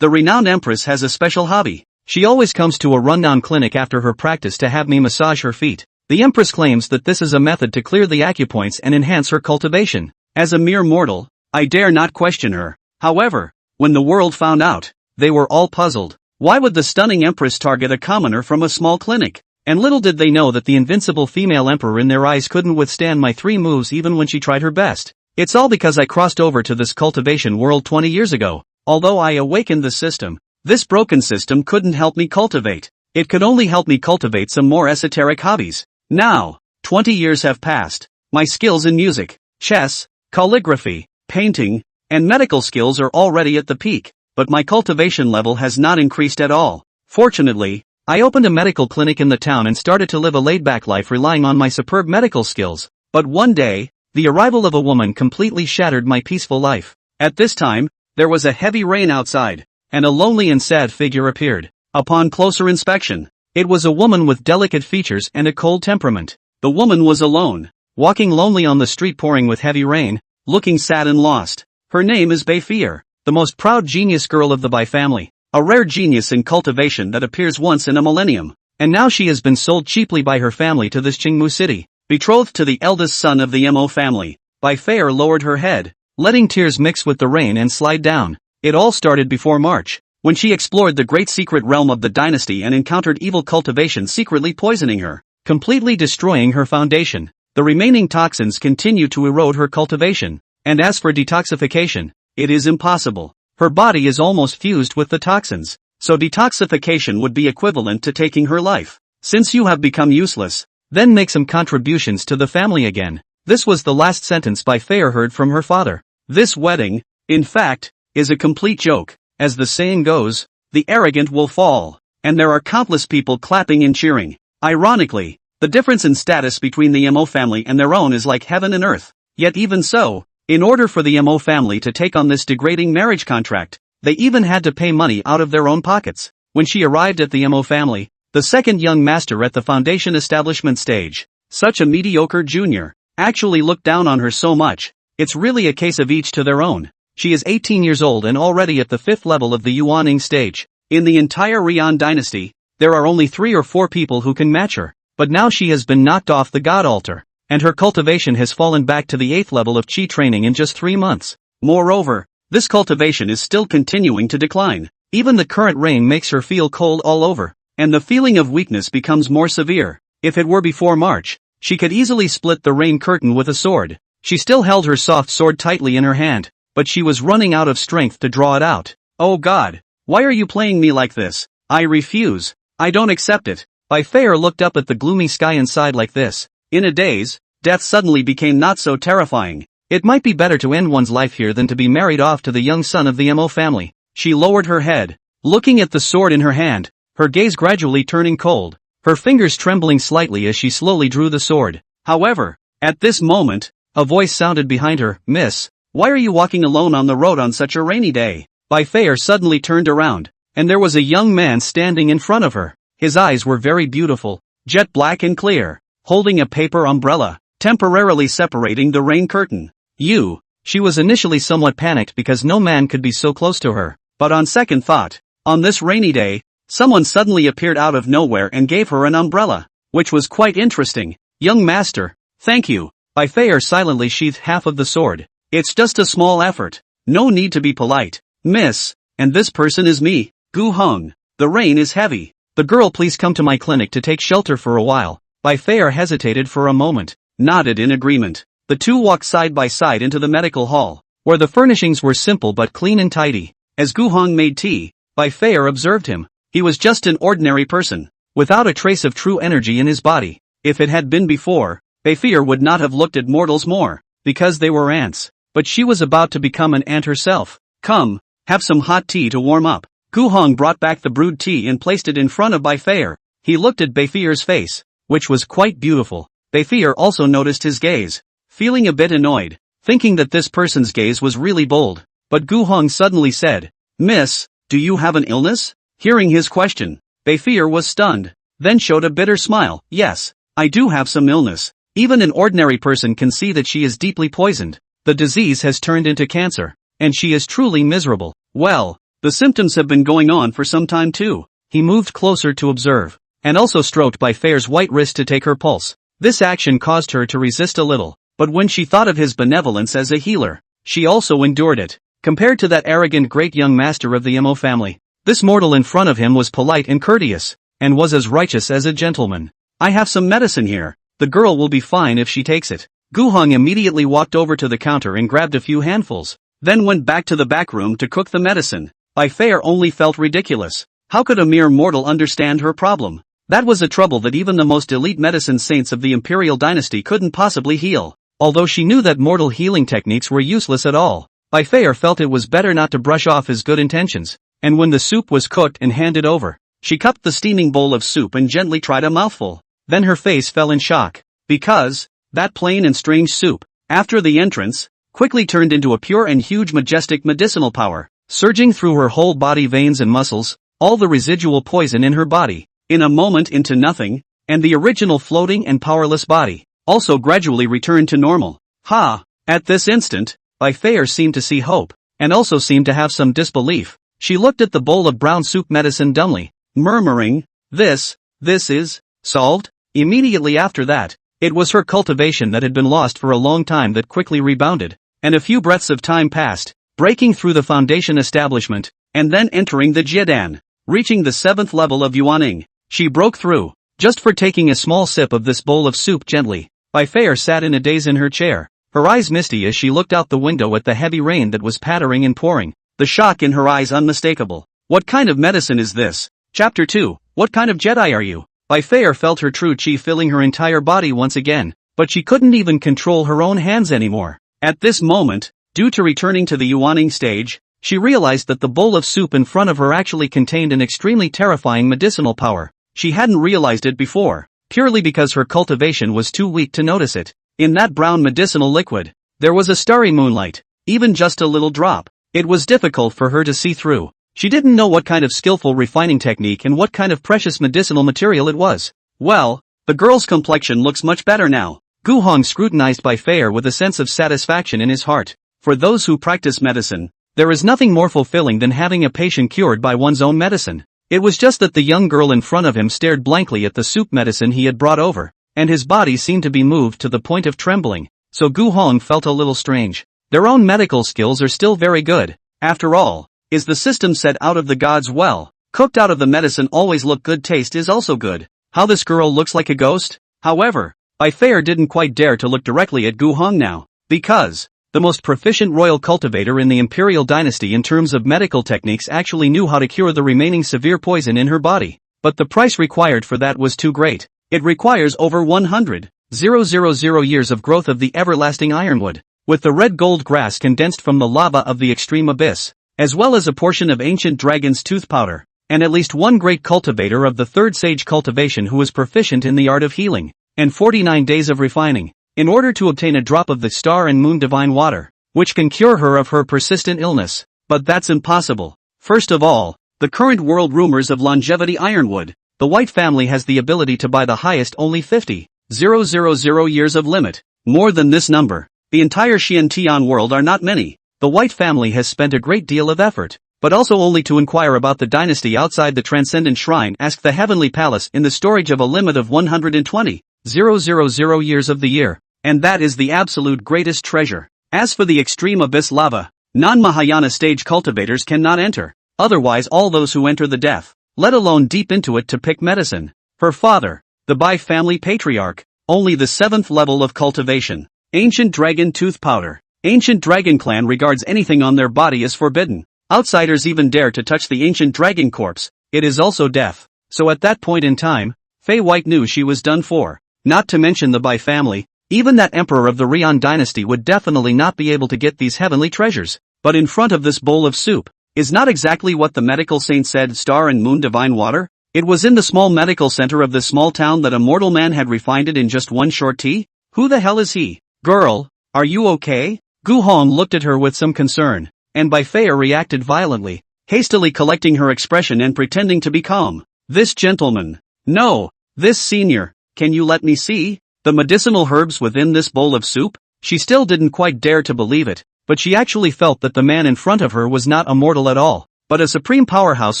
The renowned Empress has a special hobby. She always comes to a rundown clinic after her practice to have me massage her feet. The Empress claims that this is a method to clear the acupoints and enhance her cultivation. As a mere mortal, I dare not question her. However, when the world found out, they were all puzzled. Why would the stunning Empress target a commoner from a small clinic? And little did they know that the invincible female emperor in their eyes couldn't withstand my 3 moves even when she tried her best. It's all because I crossed over to this cultivation world 20 years ago. Although I awakened the system, this broken system couldn't help me cultivate. It could only help me cultivate some more esoteric hobbies. Now, 20 years have passed. My skills in music, chess, calligraphy, painting, and medical skills are already at the peak, but my cultivation level has not increased at all. Fortunately, I opened a medical clinic in the town and started to live a laid-back life relying on my superb medical skills. But one day, the arrival of a woman completely shattered my peaceful life. At this time, there was a heavy rain outside, and a lonely and sad figure appeared. Upon closer inspection, it was a woman with delicate features and a cold temperament. The woman was alone, walking lonely on the street pouring with heavy rain, looking sad and lost. Her name is Bayfear, the most proud genius girl of the Bai family, a rare genius in cultivation that appears once in a millennium, and now she has been sold cheaply by her family to this Qingmu city. Betrothed to the eldest son of the Mo family, Bayfear lowered her head, letting tears mix with the rain and slide down. It all started before March, when she explored the great secret realm of the dynasty and encountered evil cultivation secretly poisoning her, completely destroying her foundation. The remaining toxins continue to erode her cultivation, and as for detoxification, it is impossible. Her body is almost fused with the toxins, so detoxification would be equivalent to taking her life. Since you have become useless, then make some contributions to the family again. This was the last sentence Bayfear heard from her father. This wedding, in fact, is a complete joke. As the saying goes, the arrogant will fall, and there are countless people clapping and cheering. Ironically, the difference in status between the Mo family and their own is like heaven and earth. Yet even so, in order for the Mo family to take on this degrading marriage contract, they even had to pay money out of their own pockets. When she arrived at the Mo family, the second young master at the foundation establishment stage, such a mediocre junior, actually looked down on her so much. It's really a case of each to their own. She is 18 years old and already at the 5th level of the Yuaning stage. In the entire Rian dynasty, there are only 3 or 4 people who can match her, but now she has been knocked off the god altar, and her cultivation has fallen back to the 8th level of Qi training in just 3 months. Moreover, this cultivation is still continuing to decline. Even the current rain makes her feel cold all over, and the feeling of weakness becomes more severe. If it were before March, she could easily split the rain curtain with a sword. She still held her soft sword tightly in her hand, but she was running out of strength to draw it out. Oh God, why are you playing me like this? I refuse. I don't accept it. Bayfear looked up at the gloomy sky and sighed like this. In a daze, death suddenly became not so terrifying. It might be better to end one's life here than to be married off to the young son of the Mo family. She lowered her head, looking at the sword in her hand, her gaze gradually turning cold, her fingers trembling slightly as she slowly drew the sword. However, at this moment, a voice sounded behind her. Miss, why are you walking alone on the road on such a rainy day? Bayfear suddenly turned around, and there was a young man standing in front of her. His eyes were very beautiful, jet black and clear, holding a paper umbrella, temporarily separating the rain curtain. She was initially somewhat panicked because no man could be so close to her, but on second thought, on this rainy day, someone suddenly appeared out of nowhere and gave her an umbrella, which was quite interesting. Young master, thank you. Bayfear silently sheathed half of the sword. It's just a small effort. No need to be polite. Miss, and this person is me, Gu Heng. The rain is heavy. The girl please come to my clinic to take shelter for a while. Bayfear hesitated for a moment, nodded in agreement. The two walked side by side into the medical hall, where the furnishings were simple but clean and tidy. As Gu Heng made tea, Bayfear observed him. He was just an ordinary person, without a trace of true energy in his body. If it had been before, Bayfear would not have looked at mortals more, because they were ants. But she was about to become an ant herself. Come, have some hot tea to warm up. Gu Heng brought back the brewed tea and placed it in front of Bayfear. He looked at Bayfear's face, which was quite beautiful. Bayfear also noticed his gaze, feeling a bit annoyed, thinking that this person's gaze was really bold. But Gu Heng suddenly said, Miss, do you have an illness? Hearing his question, Bayfear was stunned, then showed a bitter smile. Yes, I do have some illness. Even an ordinary person can see that she is deeply poisoned. The disease has turned into cancer, and she is truly miserable. Well, The symptoms have been going on for some time too. He moved closer to observe, and also stroked By Fair's white wrist to take her pulse. This action caused her to resist a little, but when she thought of his benevolence as a healer, she also endured it. Compared to that arrogant great young master of the Mo family, this mortal in front of him was polite and courteous, and was as righteous as a gentleman. I have some medicine here. The girl will be fine if she takes it. Gu Hong immediately walked over to the counter and grabbed a few handfuls, then went back to the back room to cook the medicine. By Fair only felt ridiculous. How could a mere mortal understand her problem? That was a trouble that even the most elite medicine saints of the imperial dynasty couldn't possibly heal. Although she knew that mortal healing techniques were useless at all, By Fair felt it was better not to brush off his good intentions, and when the soup was cooked and handed over, she cupped the steaming bowl of soup and gently tried a mouthful. Then her face fell in shock, because that plain and strange soup, after the entrance, quickly turned into a pure and huge majestic medicinal power, surging through her whole body veins and muscles, all the residual poison in her body, in a moment into nothing, and the original floating and powerless body, also gradually returned to normal. Ha! At this instant, By Fair seemed to see hope, and also seemed to have some disbelief. She looked at the bowl of brown soup medicine dumbly, murmuring, this is, solved? Immediately after that, it was her cultivation that had been lost for a long time that quickly rebounded, and a few breaths of time passed, breaking through the foundation establishment, and then entering the Jiedan, reaching the 7th level of Yuaning. She broke through, just for taking a small sip of this bowl of soup gently. By Fair sat in a daze in her chair, her eyes misty as she looked out the window at the heavy rain that was pattering and pouring, the shock in her eyes unmistakable. What kind of medicine is this? Chapter 2, What kind of Jedi are you? By Fair felt her true chi filling her entire body once again, but she couldn't even control her own hands anymore. At this moment, due to returning to the Yuaning stage, she realized that the bowl of soup in front of her actually contained an extremely terrifying medicinal power. She hadn't realized it before, purely because her cultivation was too weak to notice it. In that brown medicinal liquid, there was a starry moonlight, even just a little drop. It was difficult for her to see through. She didn't know what kind of skillful refining technique and what kind of precious medicinal material it was. Well, the girl's complexion looks much better now. Gu Hong scrutinized By Fair with a sense of satisfaction in his heart. For those who practice medicine, there is nothing more fulfilling than having a patient cured by one's own medicine. It was just that the young girl in front of him stared blankly at the soup medicine he had brought over, and his body seemed to be moved to the point of trembling, so Gu Hong felt a little strange. Their own medical skills are still very good. After all, is the system said out of the gods well, cooked out of the medicine always look good, taste is also good. How this girl looks like a ghost? However, By Fair didn't quite dare to look directly at Gu Hong now, because the most proficient royal cultivator in the imperial dynasty in terms of medical techniques actually knew how to cure the remaining severe poison in her body, but the price required for that was too great. It requires over 100,000 years of growth of the everlasting ironwood, with the red gold grass condensed from the lava of the extreme abyss, as well as a portion of ancient dragon's tooth powder, and at least one great cultivator of the third sage cultivation who is proficient in the art of healing, and 49 days of refining, in order to obtain a drop of the star and moon divine water, which can cure her of her persistent illness. But that's impossible. First of all, the current world rumors of longevity ironwood, the White family has the ability to buy the highest only 50,000 years of limit. More than this number, the entire Xiantian world are not many. The White family has spent a great deal of effort, but also only to inquire about the dynasty outside the Transcendent Shrine. Ask the Heavenly Palace in the storage of a limit of 120,000 years of the year, and that is the absolute greatest treasure. As for the extreme abyss lava, non-Mahayana stage cultivators cannot enter, otherwise all those who enter the death, let alone deep into it to pick medicine. Her father, the Bai family patriarch, only the 7th level of cultivation. Ancient dragon tooth powder. Ancient dragon clan regards anything on their body as forbidden. Outsiders even dare to touch the ancient dragon corpse. It is also death. So at that point in time, Fei White knew she was done for. Not to mention the Bai family, even that emperor of the Rian dynasty would definitely not be able to get these heavenly treasures. But in front of this bowl of soup, is not exactly what the medical saint said, star and moon divine water? It was in the small medical center of this small town that a mortal man had refined it in just one short tea? Who the hell is he? Girl, are you okay? Gu Hong looked at her with some concern, and Bai Fei reacted violently, hastily collecting her expression and pretending to be calm. This gentleman. No, this senior, can you let me see? The medicinal herbs within this bowl of soup? She still didn't quite dare to believe it, but she actually felt that the man in front of her was not a mortal at all. but a supreme powerhouse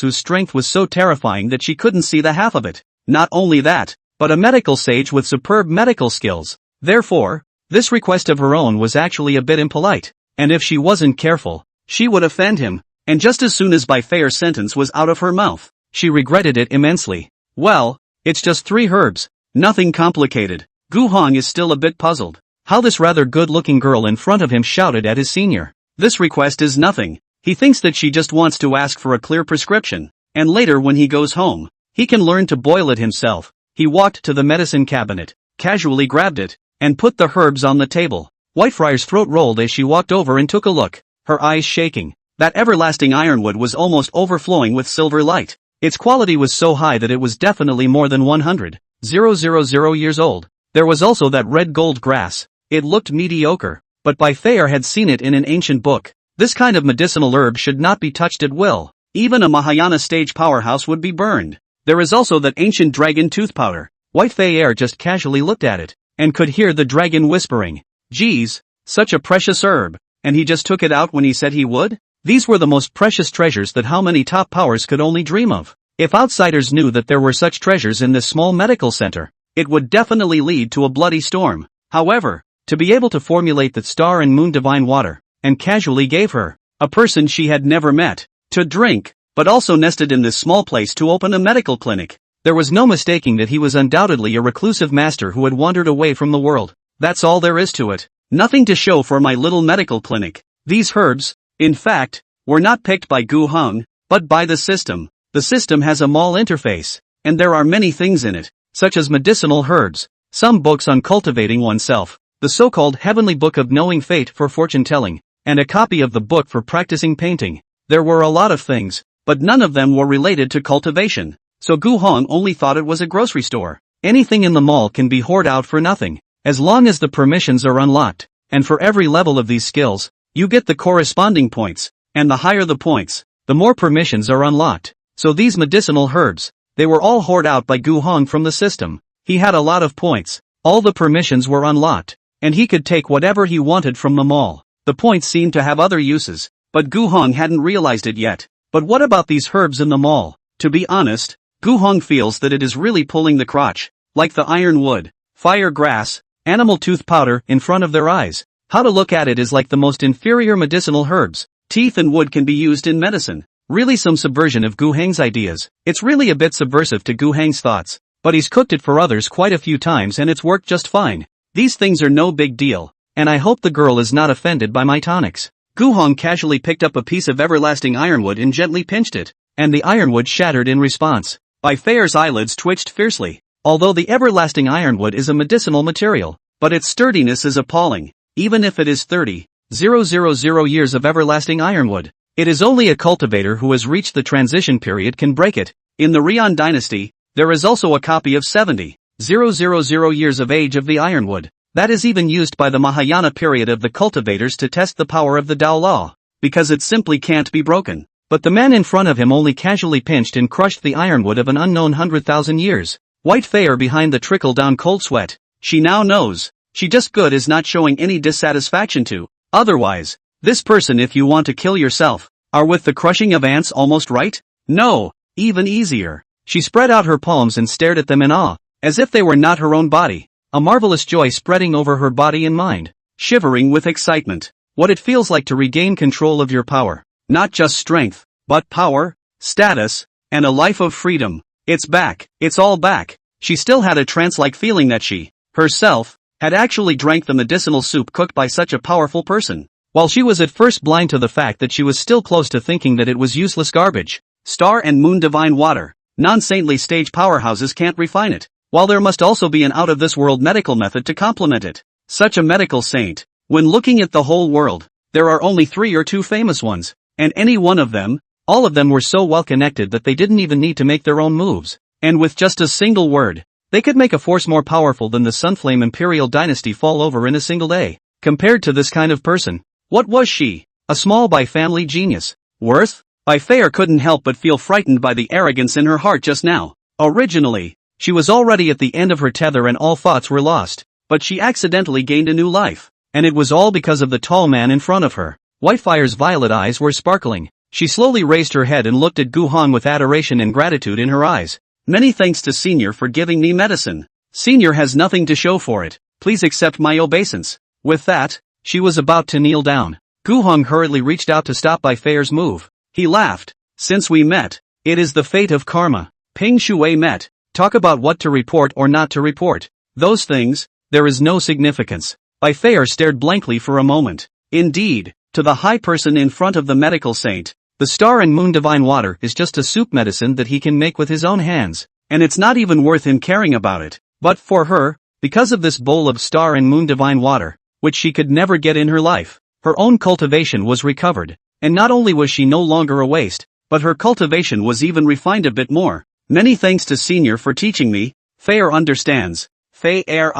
whose strength was so terrifying that she couldn't see the half of it. Not only that, but a medical sage with superb medical skills. Therefore, this request of her own was actually a bit impolite, and if she wasn't careful, she would offend him. And just as soon as Bai Fei's sentence was out of her mouth, she regretted it immensely. Well, it's just 3 herbs. Nothing complicated. Gu Hong is still a bit puzzled. How this rather good-looking girl in front of him shouted at his senior. This request is nothing. He thinks that she just wants to ask for a clear prescription, and later when he goes home, he can learn to boil it himself. He walked to the medicine cabinet, casually grabbed it, and put the herbs on the table. Whitefriar's throat rolled as she walked over and took a look, her eyes shaking. That everlasting ironwood was almost overflowing with silver light. Its quality was so high that it was definitely more than 100,000 years old. There was also that red gold grass. It looked mediocre, but Bai Fei had seen it in an ancient book. This kind of medicinal herb should not be touched at will. Even a Mahayana stage powerhouse would be burned. There is also that ancient dragon tooth powder. White Fei just casually looked at it, and could hear the dragon whispering, "Geez, such a precious herb," and he just took it out when he said he would? These were the most precious treasures that how many top powers could only dream of. If outsiders knew that there were such treasures in this small medical center, it would definitely lead to a bloody storm. However, to be able to formulate that star and moon divine water, and casually gave her, a person she had never met, to drink, but also nested in this small place to open a medical clinic. There was no mistaking that he was undoubtedly a reclusive master who had wandered away from the world. That's all there is to it. Nothing to show for my little medical clinic. These herbs, in fact, were not picked by Gu Hong, but by the system. The system has a mall interface, and there are many things in it, such as medicinal herbs, some books on cultivating oneself, the so-called Heavenly Book of Knowing Fate for fortune-telling, and a copy of the book for practicing painting. There were a lot of things, but none of them were related to cultivation, so Gu Hong only thought it was a grocery store. Anything in the mall can be hoarded out for nothing, as long as the permissions are unlocked, and for every level of these skills, you get the corresponding points, and the higher the points, the more permissions are unlocked. So these medicinal herbs, they were all hoarded out by Gu Hong from the system. He had a lot of points, all the permissions were unlocked, and he could take whatever he wanted from the mall. The points seemed to have other uses, but Gu Hong hadn't realized it yet. But what about these herbs in the mall? To be honest, Gu Hong feels that it is really pulling the crotch, like the ironwood, fire grass, animal tooth powder in front of their eyes. How to look at it is like the most inferior medicinal herbs. Teeth and wood can be used in medicine. Really some subversion of Gu Heng's ideas. It's really a bit subversive to Gu Heng's thoughts, but he's cooked it for others quite a few times and it's worked just fine. These things are no big deal, and I hope the girl is not offended by my tonics. Gu Hong casually picked up a piece of everlasting ironwood and gently pinched it, and the ironwood shattered in response. Bai Fei's eyelids twitched fiercely. Although the everlasting ironwood is a medicinal material, but its sturdiness is appalling, even if it is 30,000 years of everlasting ironwood. It is only a cultivator who has reached the transition period can break it. In the Rian dynasty, there is also a copy of 70,000 years of age of the ironwood. That is even used by the Mahayana period of the cultivators to test the power of the Tao law, because it simply can't be broken. But the man in front of him only casually pinched and crushed the ironwood of an unknown 100,000 years. White Fei behind the trickle-down cold sweat. She now knows. She just good is not showing any dissatisfaction to. Otherwise, this person if you want to kill yourself, are with the crushing of ants almost right? No, even easier. She spread out her palms and stared at them in awe, as if they were not her own body. A marvelous joy spreading over her body and mind. Shivering with excitement. What it feels like to regain control of your power. Not just strength, but power, status, and a life of freedom. It's back. It's all back. She still had a trance-like feeling that she, herself, had actually drank the medicinal soup cooked by such a powerful person. While she was at first blind to the fact that she was still close to thinking that it was useless garbage. Star and moon divine water. Non-saintly stage powerhouses can't refine it. While there must also be an out-of-this-world medical method to complement it. Such a medical saint. When looking at the whole world, there are only 3 or 2 famous ones. And any one of them, all of them were so well connected that they didn't even need to make their own moves. And with just a single word, they could make a force more powerful than the Sunflame Imperial Dynasty fall over in a single day. Compared to this kind of person, what was she? A small Bai family genius. Worth? Bai Fei couldn't help but feel frightened by the arrogance in her heart just now. Originally, she was already at the end of her tether and all thoughts were lost, but she accidentally gained a new life. And it was all because of the tall man in front of her. Whitefire's violet eyes were sparkling. She slowly raised her head and looked at Gu Hong with adoration and gratitude in her eyes. Many thanks to Senior for giving me medicine. Senior has nothing to show for it. Please accept my obeisance. With that, she was about to kneel down. Gu Hong hurriedly reached out to stop Bai Feier's move. He laughed. Since we met, it is the fate of karma. Ping Shui met. Talk about what to report or not to report. Those things, there is no significance. Bai Feier stared blankly for a moment. Indeed, to the high person in front of the medical saint, the star and moon divine water is just a soup medicine that he can make with his own hands, and it's not even worth him caring about it. But for her, because of this bowl of star and moon divine water, which she could never get in her life, her own cultivation was recovered, and not only was she no longer a waste, but her cultivation was even refined a bit more. Many thanks to Senior for teaching me. Feier understands. Feier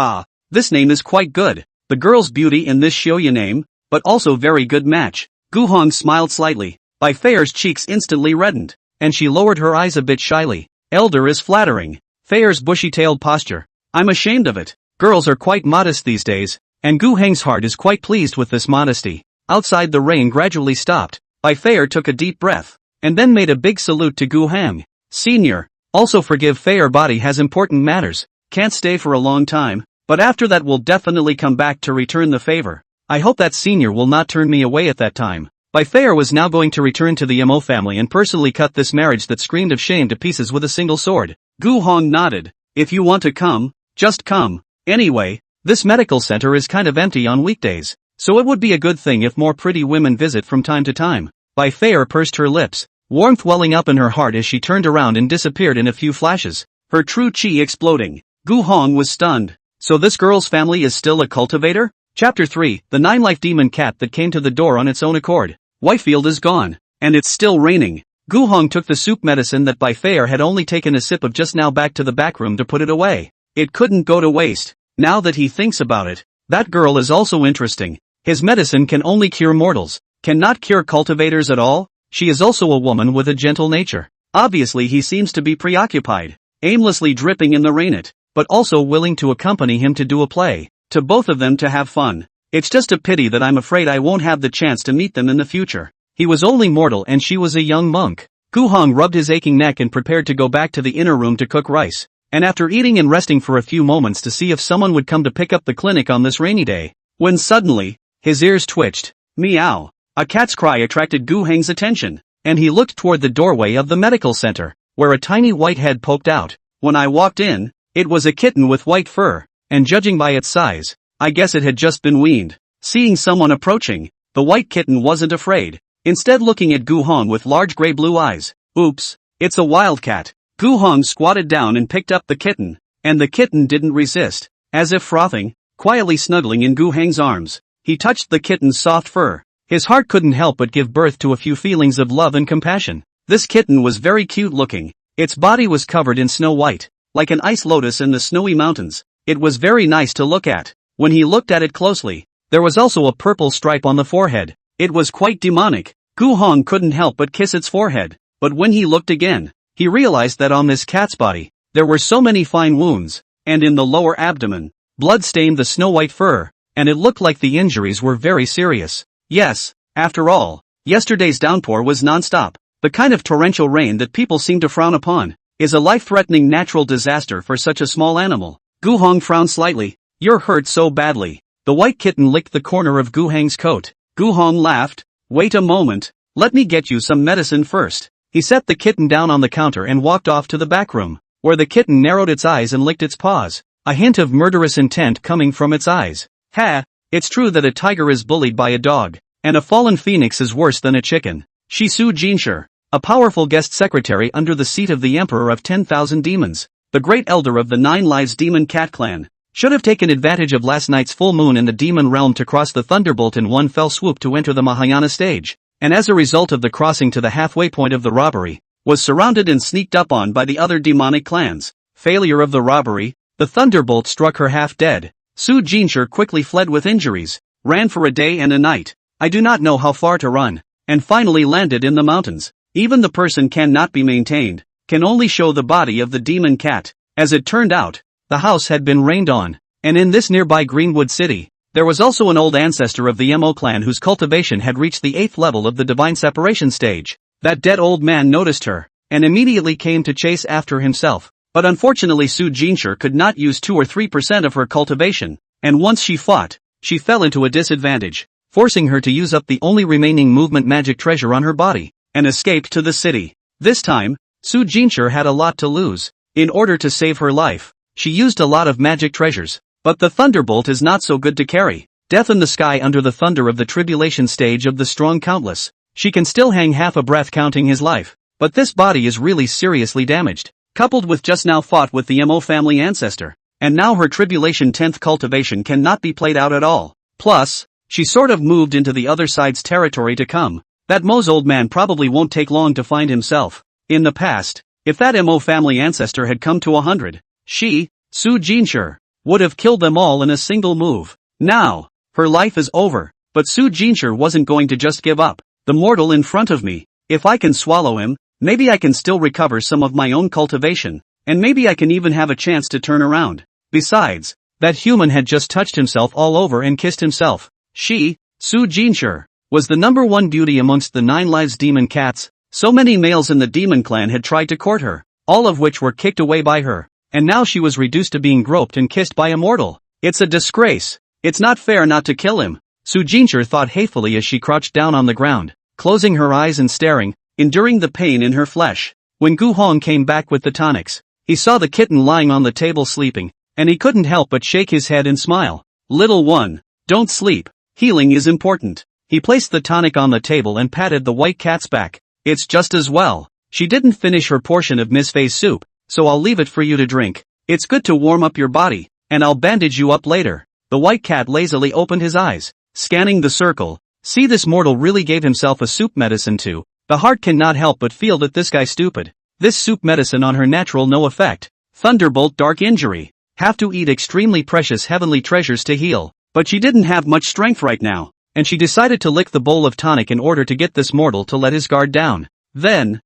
this name is quite good. The girl's beauty in this Shoya name, but also very good match. Gu Hong smiled slightly. Bai Feier's cheeks instantly reddened, and she lowered her eyes a bit shyly. Elder is flattering. Feier's bushy-tailed posture. I'm ashamed of it. Girls are quite modest these days, and Gu Heng's heart is quite pleased with this modesty. Outside the rain gradually stopped. Bai Feier took a deep breath, and then made a big salute to Gu Heng. Senior, also forgive Feier body has important matters. Can't stay for a long time, but after that we'll definitely come back to return the favor. I hope that Senior will not turn me away at that time. Bai Feier was now going to return to the Mo family and personally cut this marriage that screamed of shame to pieces with a single sword. Gu Hong nodded. If you want to come, just come. Anyway, this medical center is kind of empty on weekdays, so it would be a good thing if more pretty women visit from time to time. Bai Feier pursed her lips, warmth welling up in her heart as she turned around and disappeared in a few flashes, her true chi exploding. Gu Hong was stunned. So this girl's family is still a cultivator? Chapter 3, the 9-life demon cat that came to the door on its own accord. Whitefield is gone, and it's still raining. Gu Hong took the soup medicine that Bai Feier had only taken a sip of just now back to the back room to put it away. It couldn't go to waste. Now that he thinks about it, that girl is also interesting. His medicine can only cure mortals, cannot cure cultivators at all. She is also a woman with a gentle nature. Obviously he seems to be preoccupied, aimlessly dripping in the rain but also willing to accompany him to do a play, to both of them to have fun. It's just a pity that I'm afraid I won't have the chance to meet them in the future. He was only mortal and she was a young monk. Gu Hong rubbed his aching neck and prepared to go back to the inner room to cook rice, and after eating and resting for a few moments to see if someone would come to pick up the clinic on this rainy day, when suddenly, his ears twitched. Meow. A cat's cry attracted Gu Heng's attention, and he looked toward the doorway of the medical center, where a tiny white head poked out. When I walked in, it was a kitten with white fur, and judging by its size, I guess it had just been weaned. Seeing someone approaching, the white kitten wasn't afraid, instead looking at Gu Hong with large gray blue eyes. Oops, it's a wildcat. Gu Hong squatted down and picked up the kitten, and the kitten didn't resist. As if frothing, quietly snuggling in Gu Heng's arms, he touched the kitten's soft fur. His heart couldn't help but give birth to a few feelings of love and compassion. This kitten was very cute looking. Its body was covered in snow white, like an ice lotus in the snowy mountains. It was very nice to look at. When he looked at it closely, there was also a purple stripe on the forehead. It was quite demonic. Gu Hong couldn't help but kiss its forehead, but when he looked again, he realized that on this cat's body, there were so many fine wounds, and in the lower abdomen, blood stained the snow-white fur, and it looked like the injuries were very serious. Yes, after all, yesterday's downpour was non-stop. The kind of torrential rain that people seem to frown upon is a life-threatening natural disaster for such a small animal. Gu Hong frowned slightly. You're hurt so badly. The white kitten licked the corner of Gu Heng's coat. Gu Hong laughed. Wait a moment, let me get you some medicine first. He set the kitten down on the counter and walked off to the back room, where the kitten narrowed its eyes and licked its paws, a hint of murderous intent coming from its eyes. Ha! It's true that a tiger is bullied by a dog, and a fallen phoenix is worse than a chicken. Shisu Jinshi, a powerful guest secretary under the seat of the Emperor of 10,000 Demons, the great elder of the 9 Lives Demon Cat Clan, should have taken advantage of last night's full moon in the demon realm to cross the thunderbolt in one fell swoop to enter the Mahayana stage, and as a result of the crossing to the halfway point of the robbery, was surrounded and sneaked up on by the other demonic clans. Failure of the robbery, the thunderbolt struck her half dead. Su Jinshi quickly fled with injuries, ran for a day and a night, I do not know how far to run, and finally landed in the mountains. Even the person cannot be maintained, can only show the body of the demon cat. As it turned out, the house had been rained on, and in this nearby Greenwood city, There was also an old ancestor of the Mo clan whose cultivation had reached the 8th level of the divine separation stage. That dead old man noticed her, and immediately came to chase after himself. But unfortunately Su Jinshi could not use 2 or 3% of her cultivation, and once she fought, she fell into a disadvantage, forcing her to use up the only remaining movement magic treasure on her body, and escaped to the city. This time, Su Jinshi had a lot to lose. In order to save her life, she used a lot of magic treasures. But the thunderbolt is not so good to carry. Death in the sky under the thunder of the tribulation stage of the strong countless. She can still hang half a breath counting his life, but this body is really seriously damaged. Coupled with just now fought with the Mo family ancestor, and now her tribulation 10th cultivation cannot be played out at all. Plus, she sort of moved into the other side's territory to come. That Mo's old man probably won't take long to find himself. In the past, if that Mo family ancestor had come to 100, she, Su Jinshi, would have killed them all in a single move. Now, her life is over, but Su Jinshi wasn't going to just give up. The mortal in front of me, if I can swallow him, maybe I can still recover some of my own cultivation, and maybe I can even have a chance to turn around. Besides, that human had just touched himself all over and kissed himself. She, Su Jinshi, was the #1 beauty amongst the 9 lives demon cats. So many males in the demon clan had tried to court her, all of which were kicked away by her, and now she was reduced to being groped and kissed by a mortal. It's a disgrace. It's not fair not to kill him, Su Jinshi thought hatefully as she crouched down on the ground, closing her eyes and staring, enduring the pain in her flesh. When Gu Hong came back with the tonics, he saw the kitten lying on the table sleeping, and he couldn't help but shake his head and smile. Little one, don't sleep. Healing is important. He placed the tonic on the table and patted the white cat's back. It's just as well. She didn't finish her portion of Miss Faye's soup, so I'll leave it for you to drink. It's good to warm up your body, and I'll bandage you up later. The white cat lazily opened his eyes, scanning the circle. See, this mortal really gave himself a soup medicine too. The heart cannot help but feel that this guy's stupid. This soup medicine on her natural no effect. Thunderbolt dark injury. Have to eat extremely precious heavenly treasures to heal. But she didn't have much strength right now, and she decided to lick the bowl of tonic in order to get this mortal to let his guard down. Then,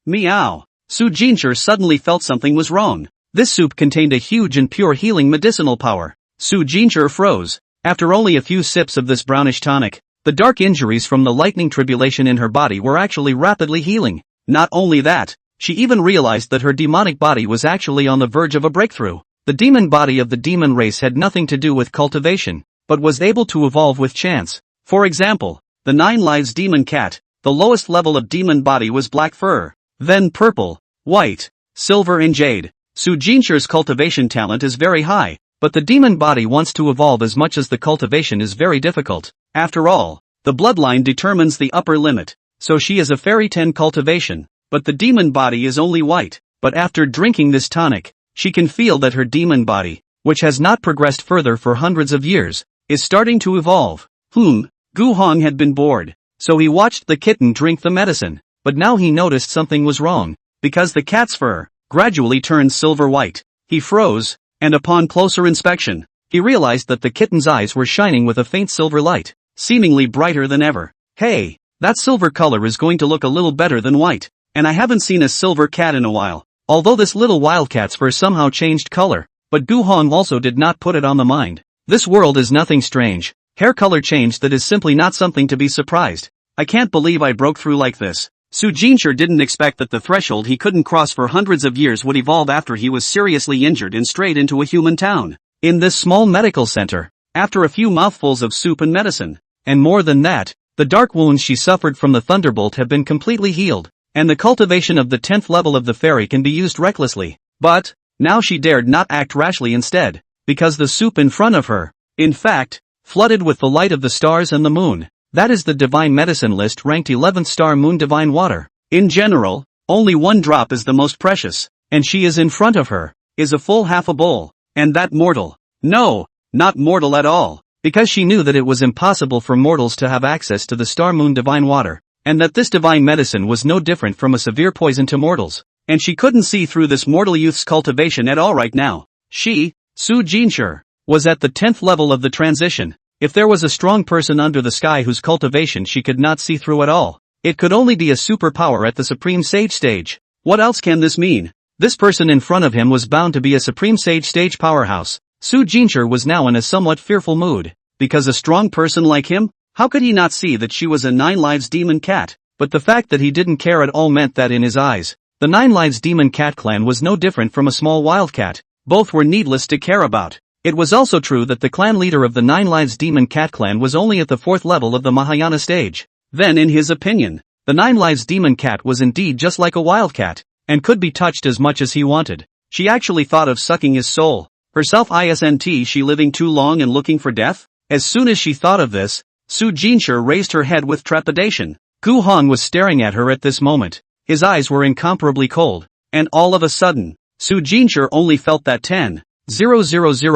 meow. Su Jinshi suddenly felt something was wrong. This soup contained a huge and pure healing medicinal power. Su Jinshi froze. After only a few sips of this brownish tonic, the dark injuries from the lightning tribulation in her body were actually rapidly healing. Not only that, she even realized that her demonic body was actually on the verge of a breakthrough. The demon body of the demon race had nothing to do with cultivation, but was able to evolve with chance. For example, the 9 lives demon cat, the lowest level of demon body was black fur, then purple, white, silver and jade. Su Jinshi's cultivation talent is very high, but the demon body wants to evolve as much as the cultivation is very difficult. After all, the bloodline determines the upper limit, so she is a fairy 10 cultivation, but the demon body is only white. But after drinking this tonic, she can feel that her demon body, which has not progressed further for hundreds of years, is starting to evolve. Gu Hong had been bored, so he watched the kitten drink the medicine, but now he noticed something was wrong, because the cat's fur gradually turned silver white. He froze, and upon closer inspection, he realized that the kitten's eyes were shining with a faint silver light, seemingly brighter than ever. Hey, that silver color is going to look a little better than white, and I haven't seen a silver cat in a while. Although this little wildcat's fur somehow changed color, but Gu Hong also did not put it on the mind. This world is nothing strange. Hair color change that is simply not something to be surprised. I can't believe I broke through like this. Su Jinshi didn't expect that the threshold he couldn't cross for hundreds of years would evolve after he was seriously injured and strayed into a human town. In this small medical center, after a few mouthfuls of soup and medicine, and more than that, the dark wounds she suffered from the thunderbolt have been completely healed, and the cultivation of the 10th level of the fairy can be used recklessly. But, now she dared not act rashly instead, because the soup in front of her, in fact, flooded with the light of the stars and the moon. That is the divine medicine list ranked 11th star moon divine water. In general, only one drop is the most precious, and she is in front of her, is a full half a bowl, and that mortal. No, not mortal at all, because she knew that it was impossible for mortals to have access to the star moon divine water, and that this divine medicine was no different from a severe poison to mortals, and she couldn't see through this mortal youth's cultivation at all right now. She, Su Jinshi, was at the 10th level of the transition. If there was a strong person under the sky whose cultivation she could not see through at all, it could only be a superpower at the Supreme Sage stage. What else can this mean? This person in front of him was bound to be a Supreme Sage stage powerhouse. Su Jincher was now in a somewhat fearful mood. Because a strong person like him? How could he not see that she was a 9 lives demon cat? But the fact that he didn't care at all meant that in his eyes, the 9 lives demon cat clan was no different from a small wildcat. Both were needless to care about. It was also true that the clan leader of the 9 lives demon cat clan was only at the 4th level of the Mahayana stage. Then in his opinion, the 9 lives demon cat was indeed just like a wildcat, and could be touched as much as he wanted. She actually thought of sucking his soul. Herself isn't she living too long and looking for death? As soon as she thought of this, Su Jincher raised her head with trepidation. Gu Hong was staring at her at this moment. His eyes were incomparably cold, and all of a sudden, Su Jincher only felt that 10,000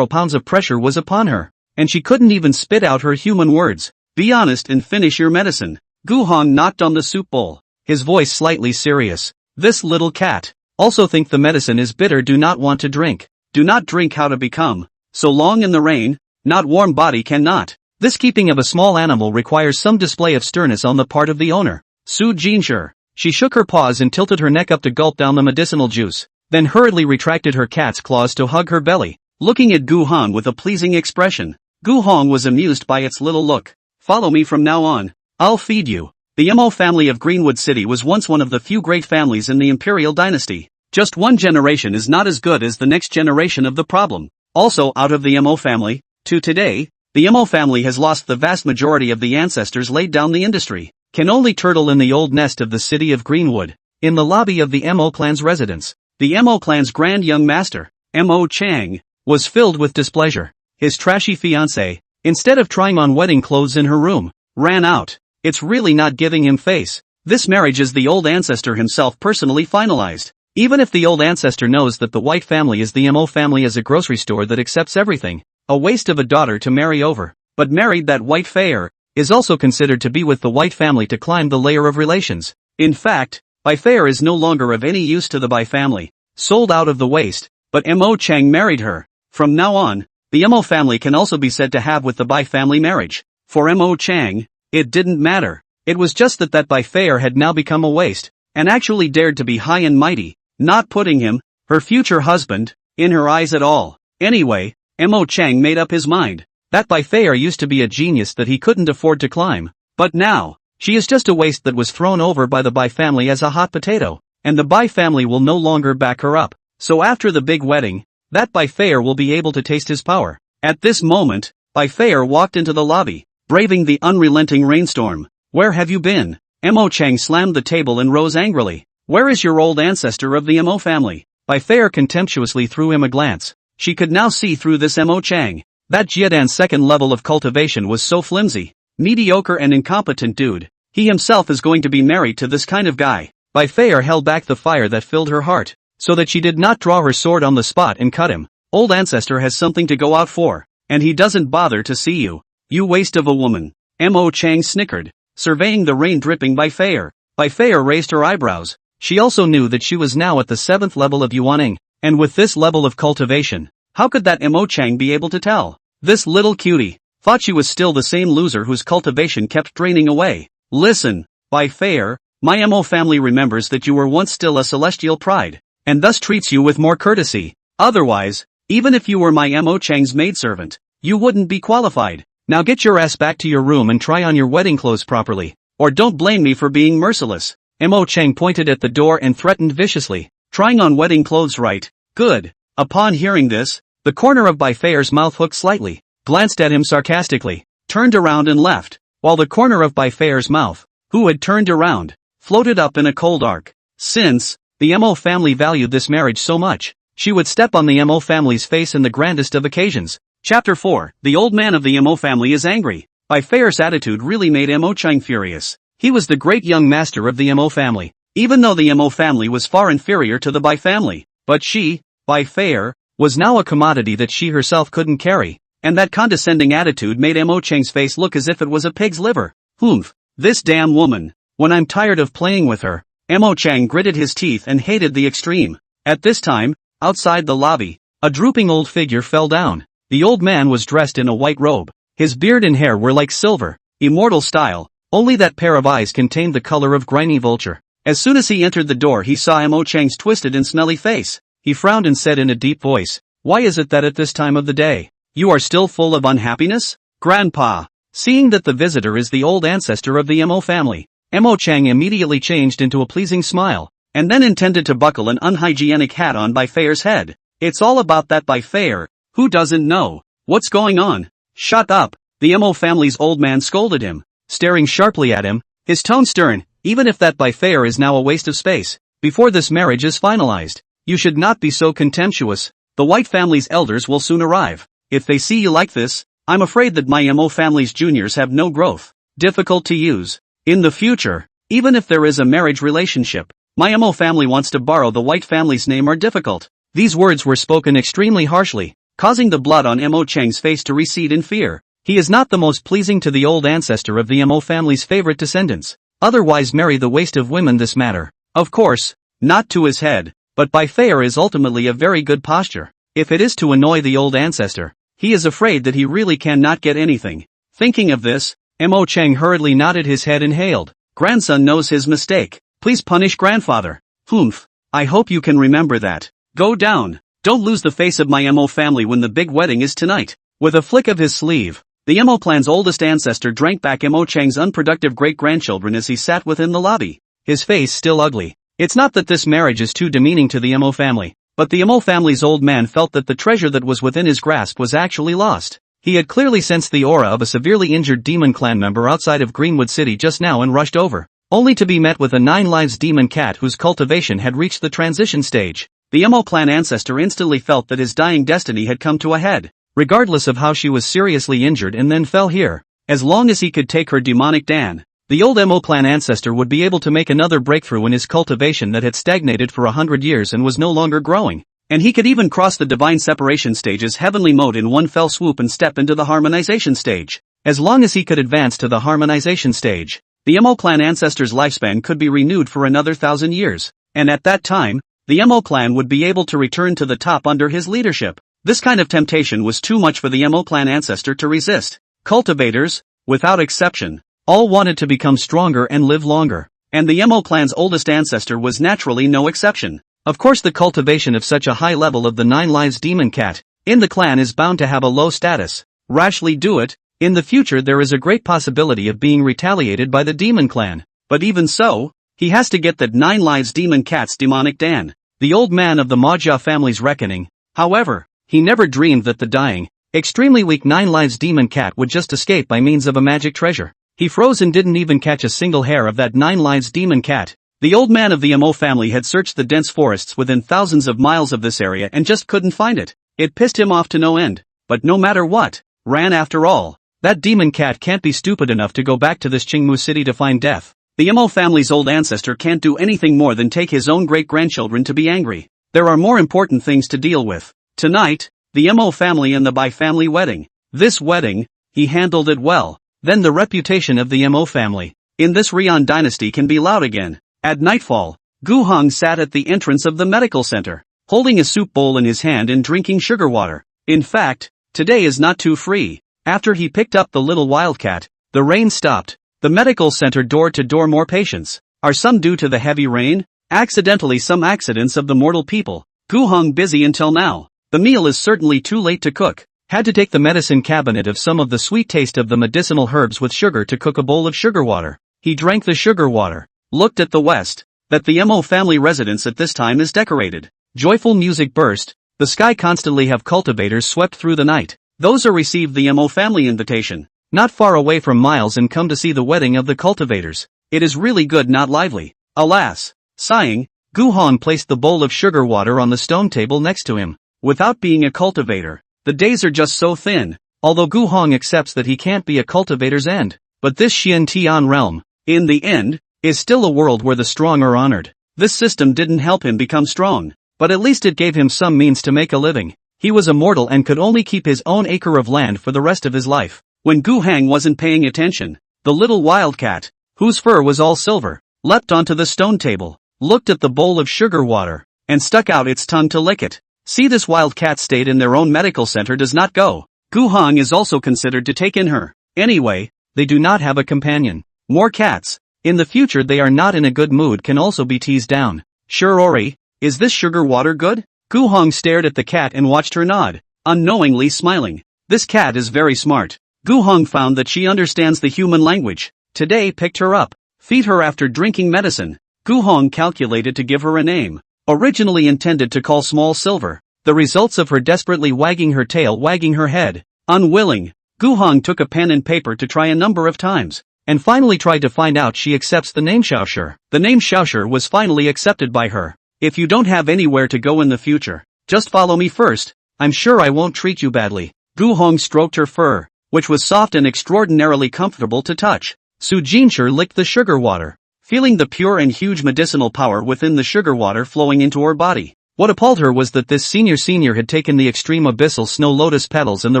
pounds of pressure was upon her, and she couldn't even spit out her human words. Be honest and finish your medicine. Gu Hong knocked on the soup bowl, his voice slightly serious. This little cat also think the medicine is bitter. Do not want to drink. Do not drink. How to become so long in the rain, not warm body cannot. This keeping of a small animal requires some display of sternness on the part of the owner. Su Jincher. She shook her paws and tilted her neck up to gulp down the medicinal juice, then hurriedly retracted her cat's claws to hug her belly, looking at Gu Hong with a pleasing expression. Gu Hong was amused by its little look. Follow me from now on. I'll feed you. The Mo family of Greenwood City was once one of the few great families in the imperial dynasty. Just one generation is not as good as the next generation of the problem. Also out of the Mo family, to today, the Mo family has lost the vast majority of the ancestors laid down the industry. Can only turtle in the old nest of the city of Greenwood. In the lobby of the Mo clan's residence, the Mo clan's grand young master, Mo Chang, was filled with displeasure. His trashy fiancée, instead of trying on wedding clothes in her room, ran out. It's really not giving him face. This marriage is the old ancestor himself personally finalized. Even if the old ancestor knows that the White family is the Mo family as a grocery store that accepts everything, a waste of a daughter to marry over, but married that White Fair, is also considered to be with the White family to climb the layer of relations. In fact, Bai Fair is no longer of any use to the Bai family, sold out of the waste, but Mo Chang married her. From now on, the Mo family can also be said to have with the Bai family marriage. For Mo Chang, it didn't matter. It was just that Bai Fair had now become a waste, and actually dared to be high and mighty, not putting him, her future husband, in her eyes at all. Anyway, Mo Chang made up his mind. That Bai Fair used to be a genius that he couldn't afford to climb. But now, she is just a waste that was thrown over by the Bai family as a hot potato, and the Bai family will no longer back her up. So after the big wedding, that Bai Fair will be able to taste his power. At this moment, Bai Fair walked into the lobby, braving the unrelenting rainstorm. Where have you been? Mo Chang slammed the table and rose angrily. Where is your old ancestor of the Mo family? Bai Fair contemptuously threw him a glance. She could now see through this Mo Chang. That Jiedan's second level of cultivation was so flimsy, mediocre and incompetent dude. He himself is going to be married to this kind of guy. Bai Fair held back the fire that filled her heart, so that she did not draw her sword on the spot and cut him. Old ancestor has something to go out for, and he doesn't bother to see you. You waste of a woman. Mo Chang snickered, surveying the rain dripping Bai Fair. Bai Fair raised her eyebrows. She also knew that she was now at the 7th level of Yuaning, and with this level of cultivation, how could that Mo Chang be able to tell? This little cutie thought she was still the same loser whose cultivation kept draining away. Listen, Bai Fair, my Mo family remembers that you were once still a celestial pride, and thus treats you with more courtesy. Otherwise, even if you were my Mo Chang's maidservant, you wouldn't be qualified. Now get your ass back to your room and try on your wedding clothes properly, or don't blame me for being merciless. Mo Chang pointed at the door and threatened viciously. Trying on wedding clothes, right? Good. Upon hearing this, the corner of Bai Fair's mouth hooked slightly, glanced at him sarcastically, turned around and left, while the corner of Bai Fair's mouth, who had turned around, floated up in a cold arc. Since the Mo family valued this marriage so much, she would step on the Mo family's face in the grandest of occasions. Chapter 4. The old man of the Mo family is angry. Bai Fair's attitude really made Mo Chang furious. He was the great young master of the Mo family, even though the Mo family was far inferior to the Bai family. But she, Bai Fair, was now a commodity that she herself couldn't carry, and that condescending attitude made Mo Chang's face look as if it was a pig's liver. Humph, this damn woman. When I'm tired of playing with her. Mo Chang gritted his teeth and hated the extreme. At this time, outside the lobby, a drooping old figure fell down. The old man was dressed in a white robe. His beard and hair were like silver, immortal style, only that pair of eyes contained the color of grimy vulture. As soon as he entered the door he saw Mo Chang's twisted and smelly face. He frowned and said in a deep voice, Why is it that at this time of the day, you are still full of unhappiness? Grandpa. Seeing that the visitor is the old ancestor of the Mo family, Mo Chang immediately changed into a pleasing smile, and then intended to buckle an unhygienic hat on Bai Feier's head. It's all about that Bai Feier. Who doesn't know? What's going on? Shut up, the Mo family's old man scolded him, staring sharply at him, his tone stern. Even if that Bai Feier is now a waste of space, before this marriage is finalized, you should not be so contemptuous. The White family's elders will soon arrive. If they see you like this, I'm afraid that my Mo family's juniors have no growth. Difficult to use. In the future, even if there is a marriage relationship, my Mo family wants to borrow the White family's name are difficult. These words were spoken extremely harshly, causing the blood on Mo Chang's face to recede in fear. He is not the most pleasing to the old ancestor of the Mo family's favorite descendants. Otherwise marry the waste of women this matter. Of course, not to his head, but Bai Feier is ultimately a very good posture. If it is to annoy the old ancestor, he is afraid that he really cannot get anything. Thinking of this, Mo Chang hurriedly nodded his head and hailed. Grandson knows his mistake. Please punish grandfather. Humph. I hope you can remember that. Go down. Don't lose the face of my Mo family when the big wedding is tonight. With a flick of his sleeve, the Mo clan's oldest ancestor drank back Mo Chang's unproductive great-grandchildren as he sat within the lobby, his face still ugly. It's not that this marriage is too demeaning to the Mo family, but the Mo family's old man felt that the treasure that was within his grasp was actually lost. He had clearly sensed the aura of a severely injured demon clan member outside of Greenwood City just now and rushed over, only to be met with a 9 lives demon cat whose cultivation had reached the transition stage. The Mo clan ancestor instantly felt that his dying destiny had come to a head, regardless of how she was seriously injured and then fell here. As long as he could take her demonic Dan, the old Mo clan ancestor would be able to make another breakthrough in his cultivation that had stagnated for 100 years and was no longer growing. And he could even cross the divine separation stage's heavenly mode in one fell swoop and step into the harmonization stage. As long as he could advance to the harmonization stage, the Mo clan ancestor's lifespan could be renewed for another 1,000 years. And at that time, the Mo clan would be able to return to the top under his leadership. This kind of temptation was too much for the Mo clan ancestor to resist. Cultivators, without exception, all wanted to become stronger and live longer, and the Mo clan's oldest ancestor was naturally no exception. Of course, the cultivation of such a high level of the 9 lives demon cat in the clan is bound to have a low status. Rashly do it, in the future there is a great possibility of being retaliated by the demon clan, but even so, he has to get that 9 lives demon cat's demonic Dan, the old man of the Maja family's reckoning. However, he never dreamed that the dying, extremely weak 9 lives demon cat would just escape by means of a magic treasure. He froze and didn't even catch a single hair of that 9 lives demon cat. The old man of the Mo family had searched the dense forests within thousands of miles of this area and just couldn't find it. It pissed him off to no end, but no matter what, ran after all. That demon cat can't be stupid enough to go back to this Qingmu city to find death. The Mo family's old ancestor can't do anything more than take his own great-grandchildren to be angry. There are more important things to deal with. Tonight, the Mo family and the Bai family wedding. This wedding, he handled it well. Then the reputation of the Mo family in this Rian dynasty can be loud again. At nightfall, Gu Heng sat at the entrance of the medical center, holding a soup bowl in his hand and drinking sugar water. In fact, today is not too free. After he picked up the little wildcat, the rain stopped. The medical center door-to-door more patients. Are some due to the heavy rain? Accidentally some accidents of the mortal people. Gu Heng busy until now. The meal is certainly too late to cook. Had to take the medicine cabinet of some of the sweet taste of the medicinal herbs with sugar to cook a bowl of sugar water. He drank the sugar water, looked at the west, that the Mo family residence at this time is decorated. Joyful music burst, the sky constantly have cultivators swept through the night. Those who received the Mo family invitation, not far away from Miles and come to see the wedding of the cultivators. It is really good not lively. Alas. Sighing, Gu Heng placed the bowl of sugar water on the stone table next to him. Without being a cultivator, the days are just so thin, although Gu Heng accepts that he can't be a cultivator's end. But this Xian Tian realm, in the end, is still a world where the strong are honored. This system didn't help him become strong, but at least it gave him some means to make a living. He was a mortal and could only keep his own acre of land for the rest of his life. When Gu Heng wasn't paying attention, the little wildcat, whose fur was all silver, leapt onto the stone table, looked at the bowl of sugar water, and stuck out its tongue to lick it. See, this wildcat stayed in their own medical center does not go. Gu Heng is also considered to take in her. Anyway, they do not have a companion. More cats. In the future they are not in a good mood can also be teased down. Sure Ori, is this sugar water good? Gu Hong stared at the cat and watched her nod, unknowingly smiling. This cat is very smart. Gu Hong found that she understands the human language. Today picked her up, feed her after drinking medicine. Gu Hong calculated to give her a name. Originally intended to call Small Silver. The results of her desperately wagging her tail, wagging her head. Unwilling, Gu Hong took a pen and paper to try a number of times, and finally tried to find out she accepts the name Xiaoshi. The name Xiaoshi was finally accepted by her. If you don't have anywhere to go in the future, just follow me first. I'm sure I won't treat you badly. Gu Hong stroked her fur, which was soft and extraordinarily comfortable to touch. Su Jinshi licked the sugar water, feeling the pure and huge medicinal power within the sugar water flowing into her body. What appalled her was that this senior had taken the extreme abyssal snow lotus petals and the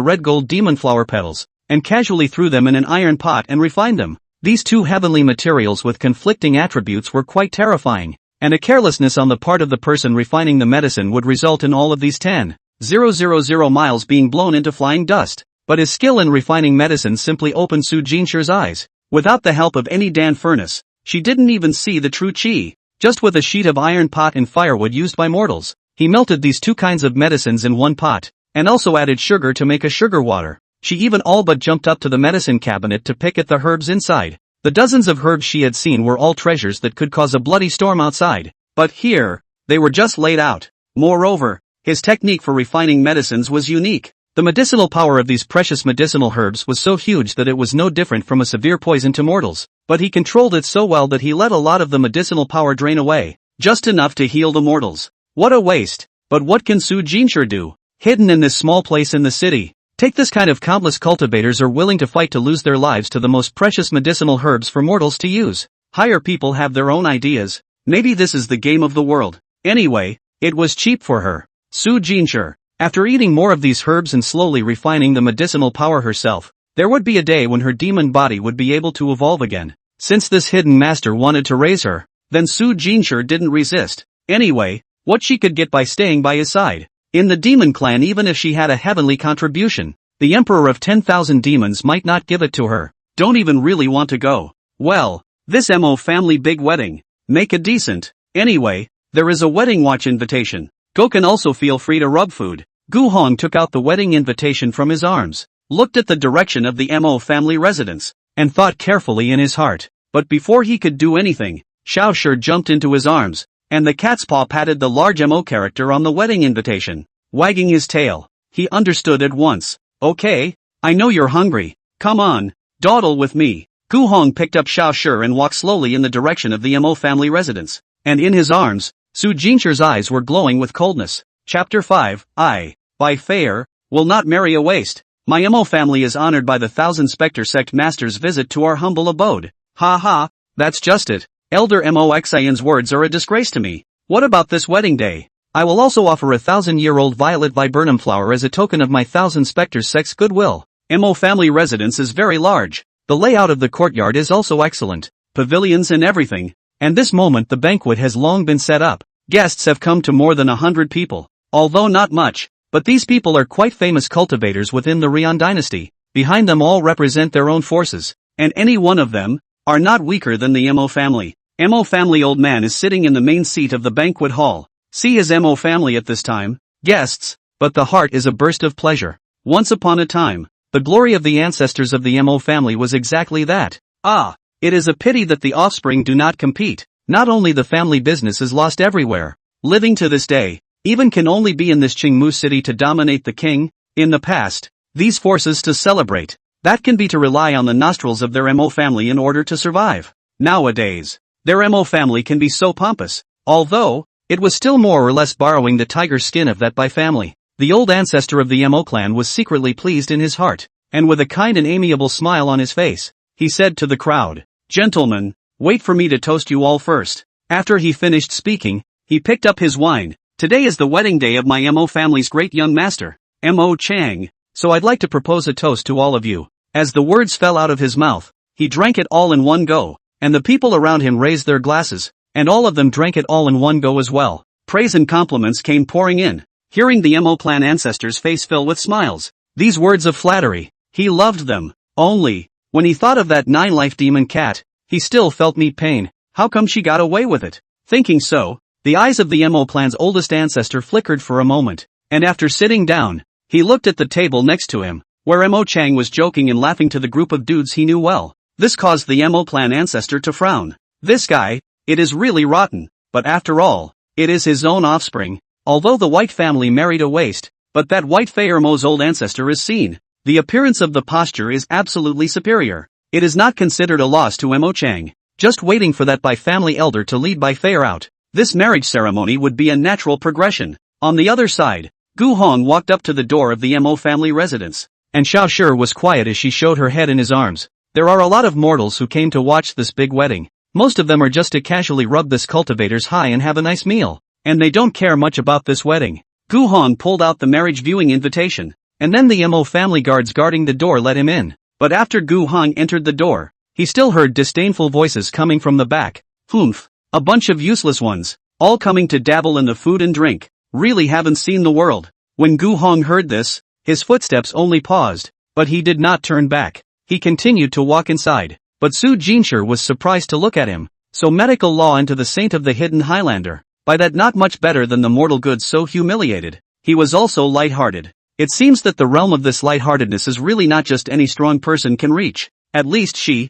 red gold demon flower petals, and casually threw them in an iron pot and refined them. These two heavenly materials with conflicting attributes were quite terrifying, and a carelessness on the part of the person refining the medicine would result in all of these 10,000 miles being blown into flying dust. But his skill in refining medicine simply opened Su Jinshi's eyes. Without the help of any Dan furnace, she didn't even see the true qi. Just with a sheet of iron pot and firewood used by mortals, he melted these two kinds of medicines in one pot, and also added sugar to make a sugar water. She even all but jumped up to the medicine cabinet to pick at the herbs inside. The dozens of herbs she had seen were all treasures that could cause a bloody storm outside, but here, they were just laid out. Moreover, his technique for refining medicines was unique. The medicinal power of these precious medicinal herbs was so huge that it was no different from a severe poison to mortals, but he controlled it so well that he let a lot of the medicinal power drain away, just enough to heal the mortals. What a waste! But what can Su Jinshi do? Hidden in this small place in the city. Take this kind of countless cultivators are willing to fight to lose their lives to the most precious medicinal herbs for mortals to use. Higher people have their own ideas. Maybe this is the game of the world. Anyway, it was cheap for her. Su Jinshi, after eating more of these herbs and slowly refining the medicinal power herself, there would be a day when her demon body would be able to evolve again. Since this hidden master wanted to raise her, then Su Jinshi didn't resist. Anyway, what she could get by staying by his side. In the demon clan, even if she had a heavenly contribution, the emperor of 10,000 demons might not give it to her. Don't even really want to go. Well, this Mo family big wedding. Make it decent. Anyway, there is a wedding watch invitation. Go can also feel free to rub food. Gu Hong took out the wedding invitation from his arms, looked at the direction of the Mo family residence, and thought carefully in his heart. But before he could do anything, Xiaoshi jumped into his arms, and the cat's paw patted the large Mo character on the wedding invitation, wagging his tail. He understood at once. Okay, I know you're hungry. Come on, dawdle with me. Gu Hong picked up Xiaoshi and walked slowly in the direction of the Mo family residence, and in his arms, Su Jinshi's eyes were glowing with coldness. Chapter 5, I, by fair, will not marry a waste. My Mo family is honored by the 1,000 Spectre Sect Master's visit to our humble abode. Ha ha, that's just it. Elder Mo Xian's words are a disgrace to me. What about this wedding day? I will also offer 1,000-year-old violet viburnum flower as a token of my 1,000 Spectre Sect's goodwill. Mo family residence is very large. The layout of the courtyard is also excellent. Pavilions and everything. And this moment the banquet has long been set up. Guests have come to more than 100 people. Although not much, but these people are quite famous cultivators within the Rian dynasty. Behind them all represent their own forces, and any one of them are not weaker than the Mo family. Mo family old man is sitting in the main seat of the banquet hall. See his Mo family at this time, guests, but the heart is a burst of pleasure. Once upon a time, the glory of the ancestors of the Mo family was exactly that. Ah, it is a pity that the offspring do not compete. Not only the family business is lost everywhere. Living to this day, even can only be in this Qingmu city to dominate the king. In the past, these forces to celebrate, that can be to rely on the nostrils of their Mo family in order to survive. Nowadays, their Mo family can be so pompous, although, it was still more or less borrowing the tiger skin of that by family. The old ancestor of the Mo clan was secretly pleased in his heart, and with a kind and amiable smile on his face, he said to the crowd, "Gentlemen, wait for me to toast you all first." After he finished speaking, he picked up his wine. Today is the wedding day of my Mo family's great young master, Mo Chang, so I'd like to propose a toast to all of you. As the words fell out of his mouth, he drank it all in one go, and the people around him raised their glasses, and all of them drank it all in one go as well. Praise and compliments came pouring in. Hearing the Mo clan ancestors' face fill with smiles, these words of flattery, he loved them. Only, when he thought of that 9-life demon cat, he still felt me pain. How come she got away with it? Thinking so, The eyes of the Mo clan's oldest ancestor flickered for a moment, and after sitting down, he looked at the table next to him, where Mo Chang was joking and laughing to the group of dudes he knew well. This caused the Mo clan ancestor to frown. This guy, it is really rotten, but after all, it is his own offspring, although the White family married a waste, but that White Fair Mo's old ancestor is seen. The appearance of the posture is absolutely superior. It is not considered a loss to Mo Chang, just waiting for that by family elder to lead by Fair out. This marriage ceremony would be a natural progression. On the other side, Gu Hong walked up to the door of the Mo family residence, and Xiao Shi was quiet as she showed her head in his arms. There are a lot of mortals who came to watch this big wedding. Most of them are just to casually rub this cultivator's high and have a nice meal, and they don't care much about this wedding. Gu Hong pulled out the marriage viewing invitation, and then the Mo family guards guarding the door let him in. But after Gu Hong entered the door, he still heard disdainful voices coming from the back. Humph, a bunch of useless ones, all coming to dabble in the food and drink, really haven't seen the world. When Gu Hong heard this, his footsteps only paused, but he did not turn back. He continued to walk inside, but Su Jinshi was surprised to look at him. So medical law into the saint of the hidden Highlander. By that not much better than the mortal good so humiliated. He was also light-hearted. It seems that the realm of this light-heartedness is really not just any strong person can reach. At least Su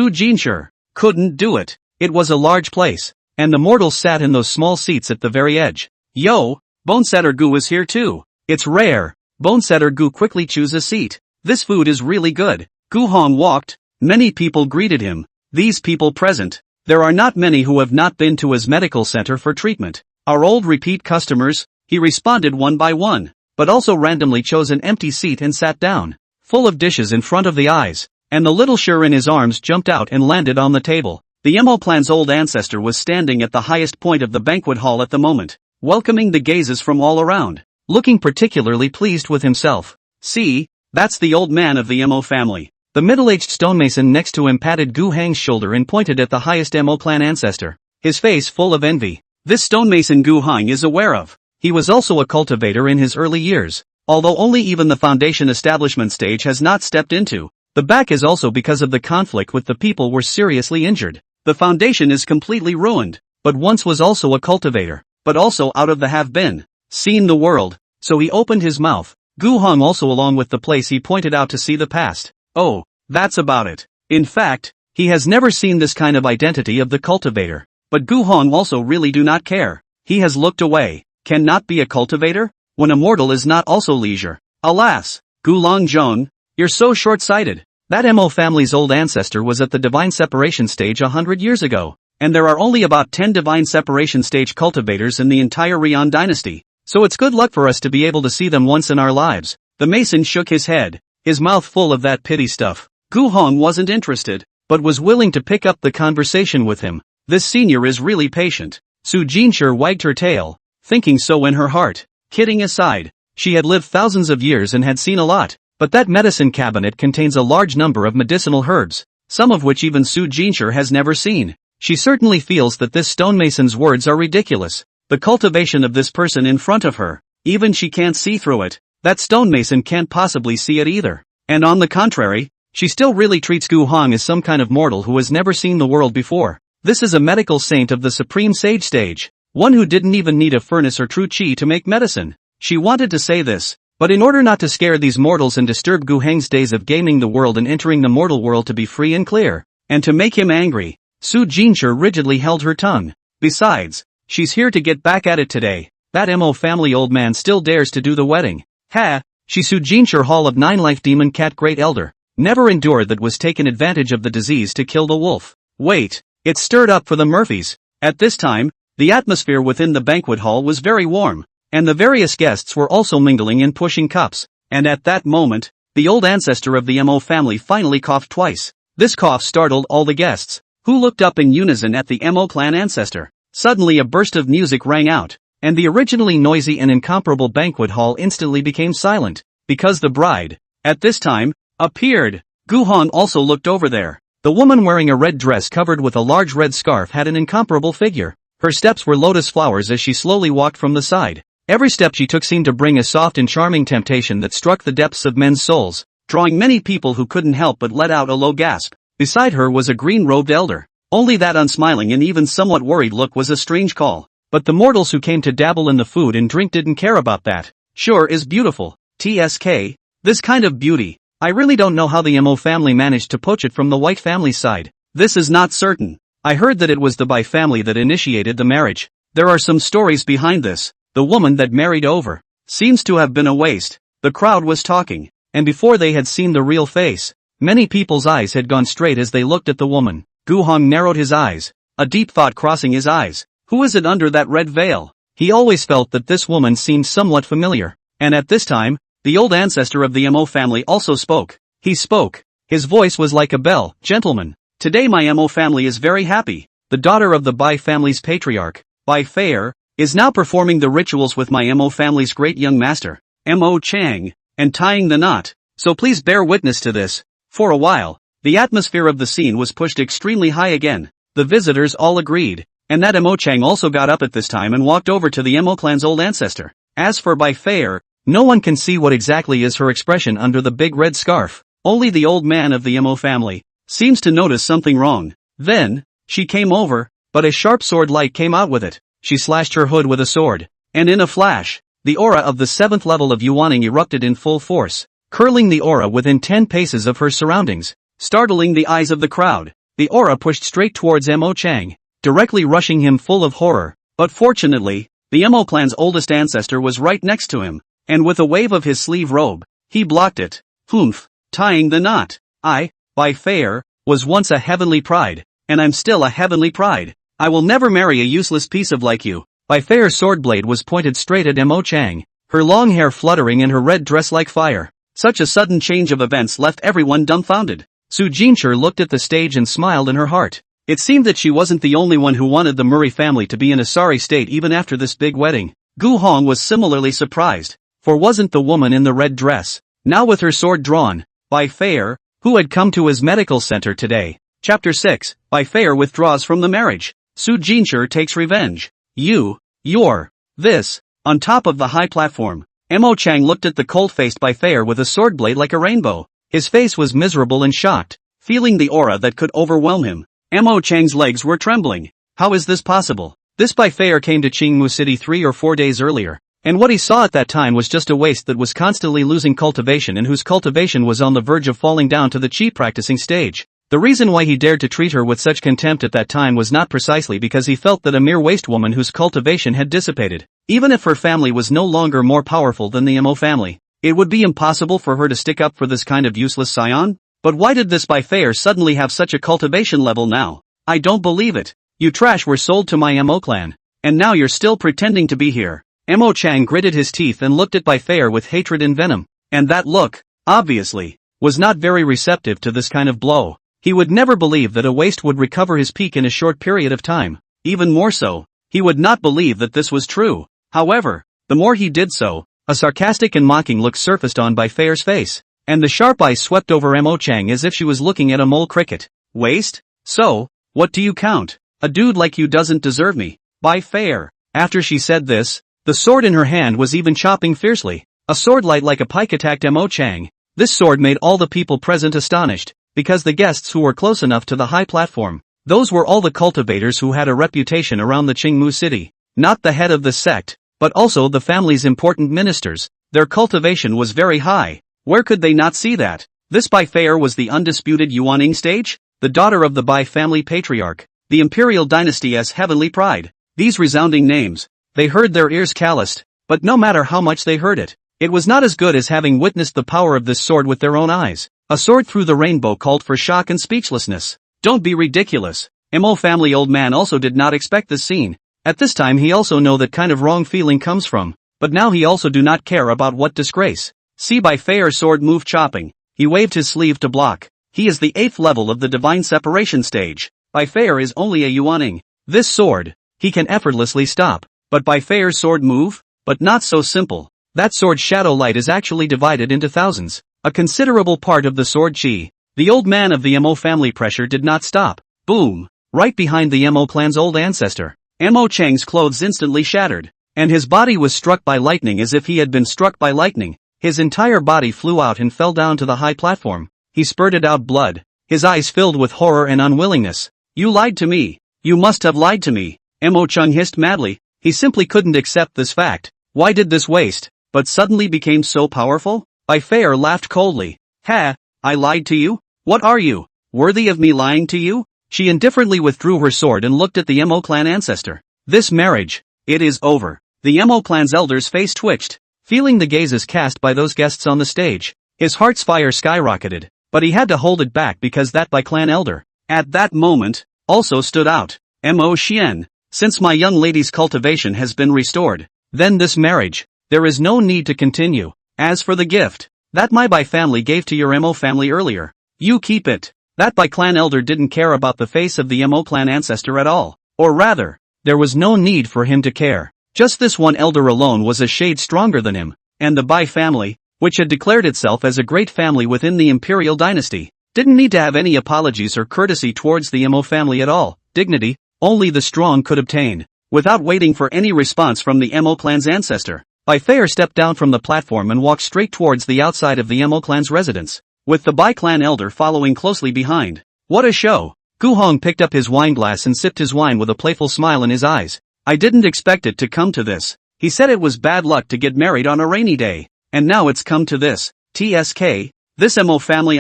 Jinshi, couldn't do it. It was a large place, and the mortals sat in those small seats at the very edge. Yo, Bonesetter Gu is here too. It's rare. Bonesetter Gu quickly chose a seat. This food is really good. Gu Hong walked. Many people greeted him. These people present, there are not many who have not been to his medical center for treatment. Our old repeat customers, he responded one by one, but also randomly chose an empty seat and sat down, full of dishes in front of the eyes, and the little Shur in his arms jumped out and landed on the table. The Mo clan's old ancestor was standing at the highest point of the banquet hall at the moment, welcoming the gazes from all around, looking particularly pleased with himself. See, that's the old man of the Mo family. The middle-aged stonemason next to him patted Gu Hang's shoulder and pointed at the highest Mo clan ancestor, his face full of envy. This stonemason Gu Hang is aware of. He was also a cultivator in his early years, although only even the foundation establishment stage has not stepped into. The back is also because of the conflict with the people were seriously injured. The foundation is completely ruined, but once was also a cultivator, but also out of the have been, seen the world, so he opened his mouth. Gu Hong also along with the place he pointed out to see the past. Oh, that's about it. In fact, he has never seen this kind of identity of the cultivator. But Gu Hong also really do not care. He has looked away. Can not be a cultivator? When a mortal is not also leisure. Alas, Gu Longzhong, you're so short-sighted. That Mo family's old ancestor was at the divine separation stage 100 years ago, and there are only about 10 divine separation stage cultivators in the entire Rian dynasty, so it's good luck for us to be able to see them once in our lives. The mason shook his head, his mouth full of that pity stuff. Gu Hong wasn't interested, but was willing to pick up the conversation with him. This senior is really patient. Su Jinshi wagged her tail, thinking so in her heart. Kidding aside, she had lived thousands of years and had seen a lot, but that medicine cabinet contains a large number of medicinal herbs, some of which even Su Jinshi has never seen. She certainly feels that this stonemason's words are ridiculous. The cultivation of this person in front of her, even she can't see through it. That stonemason can't possibly see it either. And on the contrary, she still really treats Gu Hong as some kind of mortal who has never seen the world before. This is a medical saint of the supreme sage stage, one who didn't even need a furnace or true qi to make medicine. She wanted to say this, but in order not to scare these mortals and disturb Gu Heng's days of gaming the world and entering the mortal world to be free and clear, and to make him angry, Su Jinshi rigidly held her tongue. Besides, she's here to get back at it today. That Mo family old man still dares to do the wedding. Ha! Su Jinshi Hall of 9 Life Demon Cat Great Elder, never endured that was taken advantage of the disease to kill the wolf. Wait, it stirred up for the Murphys. At this time, the atmosphere within the banquet hall was very warm, and the various guests were also mingling and pushing cups, and at that moment, the old ancestor of the Mo family finally coughed twice. This cough startled all the guests, who looked up in unison at the Mo clan ancestor. Suddenly a burst of music rang out, and the originally noisy and incomparable banquet hall instantly became silent, because the bride, at this time, appeared. Gu Hong also looked over there. The woman wearing a red dress covered with a large red scarf had an incomparable figure. Her steps were lotus flowers as she slowly walked from the side. Every step she took seemed to bring a soft and charming temptation that struck the depths of men's souls, drawing many people who couldn't help but let out a low gasp. Beside her was a green-robed elder. Only that unsmiling and even somewhat worried look was a strange call. But the mortals who came to dabble in the food and drink didn't care about that. Sure is beautiful. TSK. This kind of beauty. I really don't know how the Mo family managed to poach it from the White family's side. This is not certain. I heard that it was the Bai family that initiated the marriage. There are some stories behind this. The woman that married over seems to have been a waste. The crowd was talking, and before they had seen the real face, many people's eyes had gone straight as they looked at the woman. Gu Hong narrowed his eyes, a deep thought crossing his eyes. Who is it under that red veil? He always felt that this woman seemed somewhat familiar. And at this time, the old ancestor of the Mo family also spoke. He spoke. His voice was like a bell. Gentlemen, today my Mo family is very happy. The daughter of the Bai family's patriarch, Bai Feier, is now performing the rituals with my Mo family's great young master, Mo Chang, and tying the knot. So please bear witness to this. For a while, the atmosphere of the scene was pushed extremely high again. The visitors all agreed, and that Mo Chang also got up at this time and walked over to the Mo clan's old ancestor. As for Bai Feier, no one can see what exactly is her expression under the big red scarf. Only the old man of the Mo family seems to notice something wrong. Then, she came over, but a sharp sword light came out with it. She slashed her hood with a sword, and in a flash, the aura of the 7th level of Yuaning erupted in full force, curling the aura within 10 paces of her surroundings, startling the eyes of the crowd. The aura pushed straight towards Mo Chang, directly rushing him full of horror. But fortunately, the Mo clan's oldest ancestor was right next to him, and with a wave of his sleeve robe, he blocked it. Humph, tying the knot. I, Bai Feier, was once a heavenly pride, and I'm still a heavenly pride. I will never marry a useless piece of like you. Bai Feier's sword blade was pointed straight at Mo Chang, her long hair fluttering and her red dress like fire. Such a sudden change of events left everyone dumbfounded. Su Jincher looked at the stage and smiled in her heart. It seemed that she wasn't the only one who wanted the Murray family to be in a sorry state even after this big wedding. Gu Hong was similarly surprised, for wasn't the woman in the red dress, now with her sword drawn, Bai Feier, who had come to his medical center today. Chapter 6, Bai Feier withdraws from the marriage. Su Jincher takes revenge. You're this. On top of the high platform, Mo Chang looked at the cold-faced Bai Feier with a sword blade like a rainbow. His face was miserable and shocked, feeling the aura that could overwhelm him. Mo Chang's legs were trembling. How is this possible? This Bai Feier came to Qingmu City 3 or 4 days earlier, and what he saw at that time was just a waste that was constantly losing cultivation and whose cultivation was on the verge of falling down to the chi practicing stage. The reason why he dared to treat her with such contempt at that time was not precisely because he felt that a mere waste woman whose cultivation had dissipated, even if her family was no longer more powerful than the Mo family, it would be impossible for her to stick up for this kind of useless scion. But why did this Bai Feier suddenly have such a cultivation level now? I don't believe it. You trash were sold to my Mo clan, and now you're still pretending to be here. Mo Chang gritted his teeth and looked at Bai Feier with hatred and venom, and that look, obviously, was not very receptive to this kind of blow. He would never believe that a waste would recover his peak in a short period of time. Even more so, he would not believe that this was true. However, the more he did so, a sarcastic and mocking look surfaced on Bai Feier's face, and the sharp eyes swept over Mo Chang as if she was looking at a mole cricket. Waste? So, what do you count? A dude like you doesn't deserve me. Bai Feier. After she said this, the sword in her hand was even chopping fiercely. A sword light like a pike attacked Mo Chang. This sword made all the people present astonished, because the guests who were close enough to the high platform, those were all the cultivators who had a reputation around the Qingmu city. Not the head of the sect, but also the family's important ministers. Their cultivation was very high. Where could they not see that? This Bai Feier was the undisputed Yuaning stage, the daughter of the Bai family patriarch, the imperial dynasty's heavenly pride. These resounding names, they heard their ears calloused, but no matter how much they heard it, it was not as good as having witnessed the power of this sword with their own eyes. A sword through the rainbow called for shock and speechlessness. Don't be ridiculous. Mo family old man also did not expect this scene. At this time he also know that kind of wrong feeling comes from, but now he also do not care about what disgrace. See Bai Feier's sword move chopping. He waved his sleeve to block. He is the 8th level of the divine separation stage. Bai Feier is only a Yuaning. This sword, he can effortlessly stop. But Bai Feier's sword move? But not so simple. That sword's shadow light is actually divided into thousands. A considerable part of the sword chi. The old man of the Mo family pressure did not stop. Boom! Right behind the Mo clan's old ancestor. Mo Chang's clothes instantly shattered, and his body was struck by lightning as if he had been struck by lightning. His entire body flew out and fell down to the high platform. He spurted out blood, his eyes filled with horror and unwillingness. You lied to me. You must have lied to me. Mo Chung hissed madly. He simply couldn't accept this fact. Why did this waste, but suddenly became so powerful? Bai Fair laughed coldly. Ha, I lied to you? What are you, worthy of me lying to you? She indifferently withdrew her sword and looked at the Mo clan ancestor. This marriage, it is over. The Mo clan's elder's face twitched, feeling the gazes cast by those guests on the stage. His heart's fire skyrocketed, but he had to hold it back because that Bai clan elder, at that moment, also stood out. Mo Xian, since my young lady's cultivation has been restored, then this marriage, there is no need to continue. As for the gift that my Bai family gave to your Mo family earlier, you keep it. That Bai clan elder didn't care about the face of the Mo clan ancestor at all. Or rather, there was no need for him to care. Just this one elder alone was a shade stronger than him, and the Bai family, which had declared itself as a great family within the imperial dynasty, didn't need to have any apologies or courtesy towards the Mo family at all. Dignity, only the strong could obtain. Without waiting for any response from the Mo clan's ancestor, Bai Fair stepped down from the platform and walked straight towards the outside of the Mo clan's residence, with the Bai clan elder following closely behind. What a show! Gu Hong picked up his wineglass and sipped his wine with a playful smile in his eyes. I didn't expect it to come to this. He said it was bad luck to get married on a rainy day, and now it's come to this. TSK, this Mo family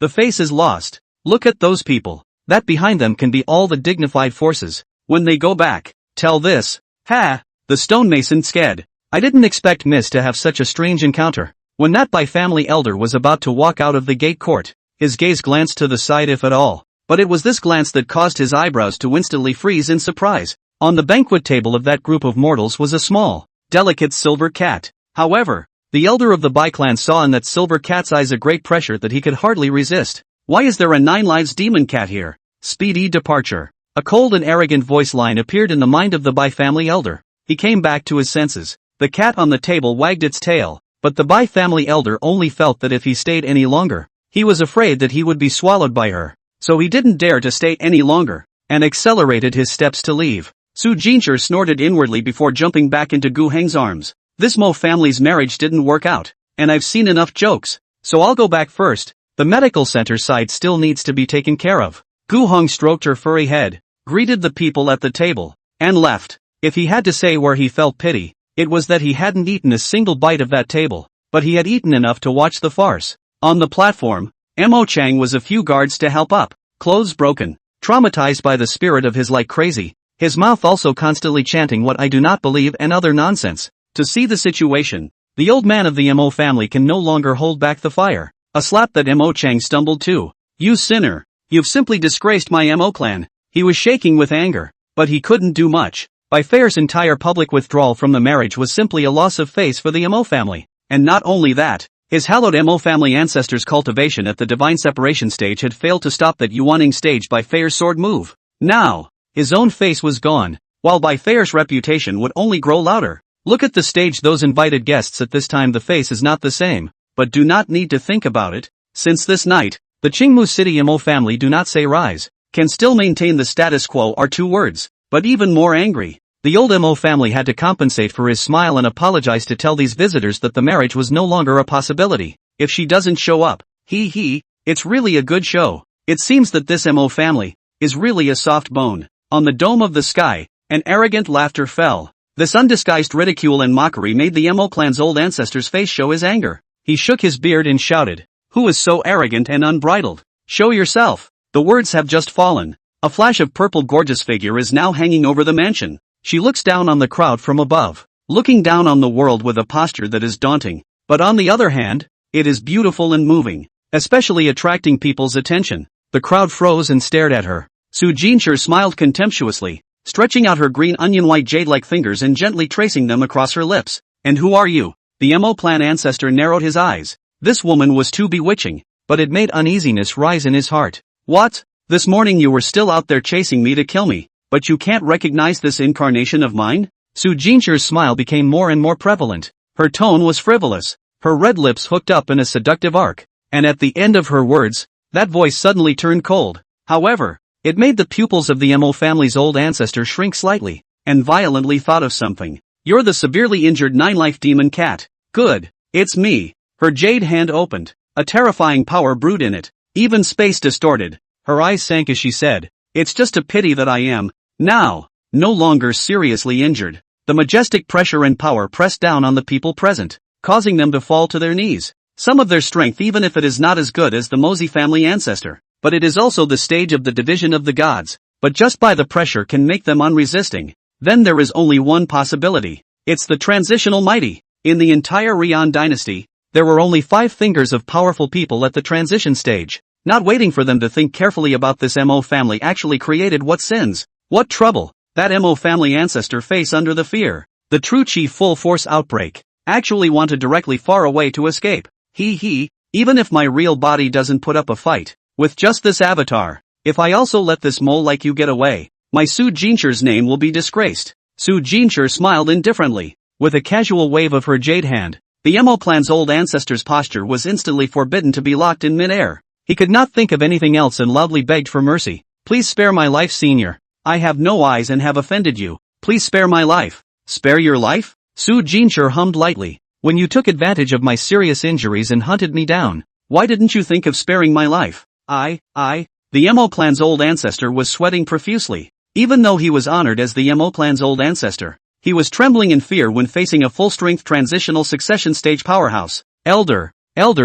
the face is lost. Look at those people. That behind them can be all the dignified forces. When they go back, tell this. Ha! The stonemason sked. I didn't expect Miss to have such a strange encounter. When that Bai family elder was about to walk out of the gate court, his gaze glanced to the side if at all, but it was this glance that caused his eyebrows to instantly freeze in surprise. On the banquet table of that group of mortals was a small, delicate silver cat. However, the elder of the Bai clan saw in that silver cat's eyes a great pressure that he could hardly resist. Why is there a 9 lives demon cat here? Speedy departure. A cold and arrogant voice line appeared in the mind of the Bai family elder. He came back to his senses. The cat on the table wagged its tail, but the Bai family elder only felt that if he stayed any longer, he was afraid that he would be swallowed by her. So he didn't dare to stay any longer, and accelerated his steps to leave. Su Jincher snorted inwardly before jumping back into Gu Heng's arms. This Mo family's marriage didn't work out, and I've seen enough jokes, so I'll go back first. The medical center side still needs to be taken care of. Gu Heng stroked her furry head, greeted the people at the table, and left. If he had to say where he felt pity, it was that he hadn't eaten a single bite of that table, but he had eaten enough to watch the farce. On the platform, Mo Chang was a few guards to help up, clothes broken, traumatized by the spirit of his like crazy, his mouth also constantly chanting what I do not believe and other nonsense. To see the situation, the old man of the Mo family can no longer hold back the fire. A slap that Mo Chang stumbled to. You sinner, you've simply disgraced my Mo clan. He was shaking with anger, but he couldn't do much. Bai Fair's entire public withdrawal from the marriage was simply a loss of face for the Mo family. And not only that, his hallowed Mo family ancestors' cultivation at the divine separation stage had failed to stop that Yuaning stage Bai Fair's sword move. Now, his own face was gone, while Bai Fair's reputation would only grow louder. Look at the stage, those invited guests. At this time the face is not the same, but do not need to think about it. Since this night, the Qingmu City Mo family do not say rise, can still maintain the status quo are 2 words, but even more angry. The old Mo family had to compensate for his smile and apologize to tell these visitors that the marriage was no longer a possibility. If she doesn't show up, it's really a good show. It seems that this Mo family is really a soft bone. On the dome of the sky, an arrogant laughter fell. This undisguised ridicule and mockery made the Mo clan's old ancestor's face show his anger. He shook his beard and shouted, "Who is so arrogant and unbridled? Show yourself." The words have just fallen. A flash of purple gorgeous figure is now hanging over the mansion. She looks down on the crowd from above, looking down on the world with a posture that is daunting, but on the other hand, it is beautiful and moving, especially attracting people's attention. The crowd froze and stared at her. Su Jincher smiled contemptuously, stretching out her green onion-white jade-like fingers and gently tracing them across her lips. And who are you? The Mo clan ancestor narrowed his eyes. This woman was too bewitching, but it made uneasiness rise in his heart. What? This morning you were still out there chasing me to kill me, but you can't recognize this incarnation of mine? Su Jincher's smile became more and more prevalent. Her tone was frivolous, her red lips hooked up in a seductive arc, and at the end of her words, that voice suddenly turned cold. However, it made the pupils of the Mo family's old ancestor shrink slightly, and violently thought of something. You're the severely injured 9-life demon cat. Good, it's me. Her jade hand opened, a terrifying power brewed in it, even space distorted. Her eyes sank as she said, "It's just a pity that I am, now, no longer seriously injured." The majestic pressure and power pressed down on the people present, causing them to fall to their knees. Some of their strength, even if it is not as good as the Mo family ancestor, but it is also the stage of the division of the gods, but just by the pressure can make them unresisting. Then there is only one possibility. It's the transitional mighty. In the entire Rian dynasty, there were only 5 fingers of powerful people at the transition stage. Not waiting for them to think carefully about this, Mo family actually created what sins, what trouble, that Mo family ancestor face under the fear. The true chi full force outbreak, actually wanted directly far away to escape. Even if my real body doesn't put up a fight, with just this avatar, if I also let this mole like you get away, my Su Jincher's name will be disgraced. Su Jincher smiled indifferently. With a casual wave of her jade hand, the Mo clan's old ancestor's posture was instantly forbidden to be locked in mid-air. He could not think of anything else and loudly begged for mercy. Please spare my life, senior. I have no eyes and have offended you. Please spare my life. Spare your life? Su Jincher hummed lightly. When you took advantage of my serious injuries and hunted me down, why didn't you think of sparing my life? The Mo clan's old ancestor was sweating profusely. Even though he was honored as the Mo clan's old ancestor, he was trembling in fear when facing a full-strength transitional succession stage powerhouse. Elder,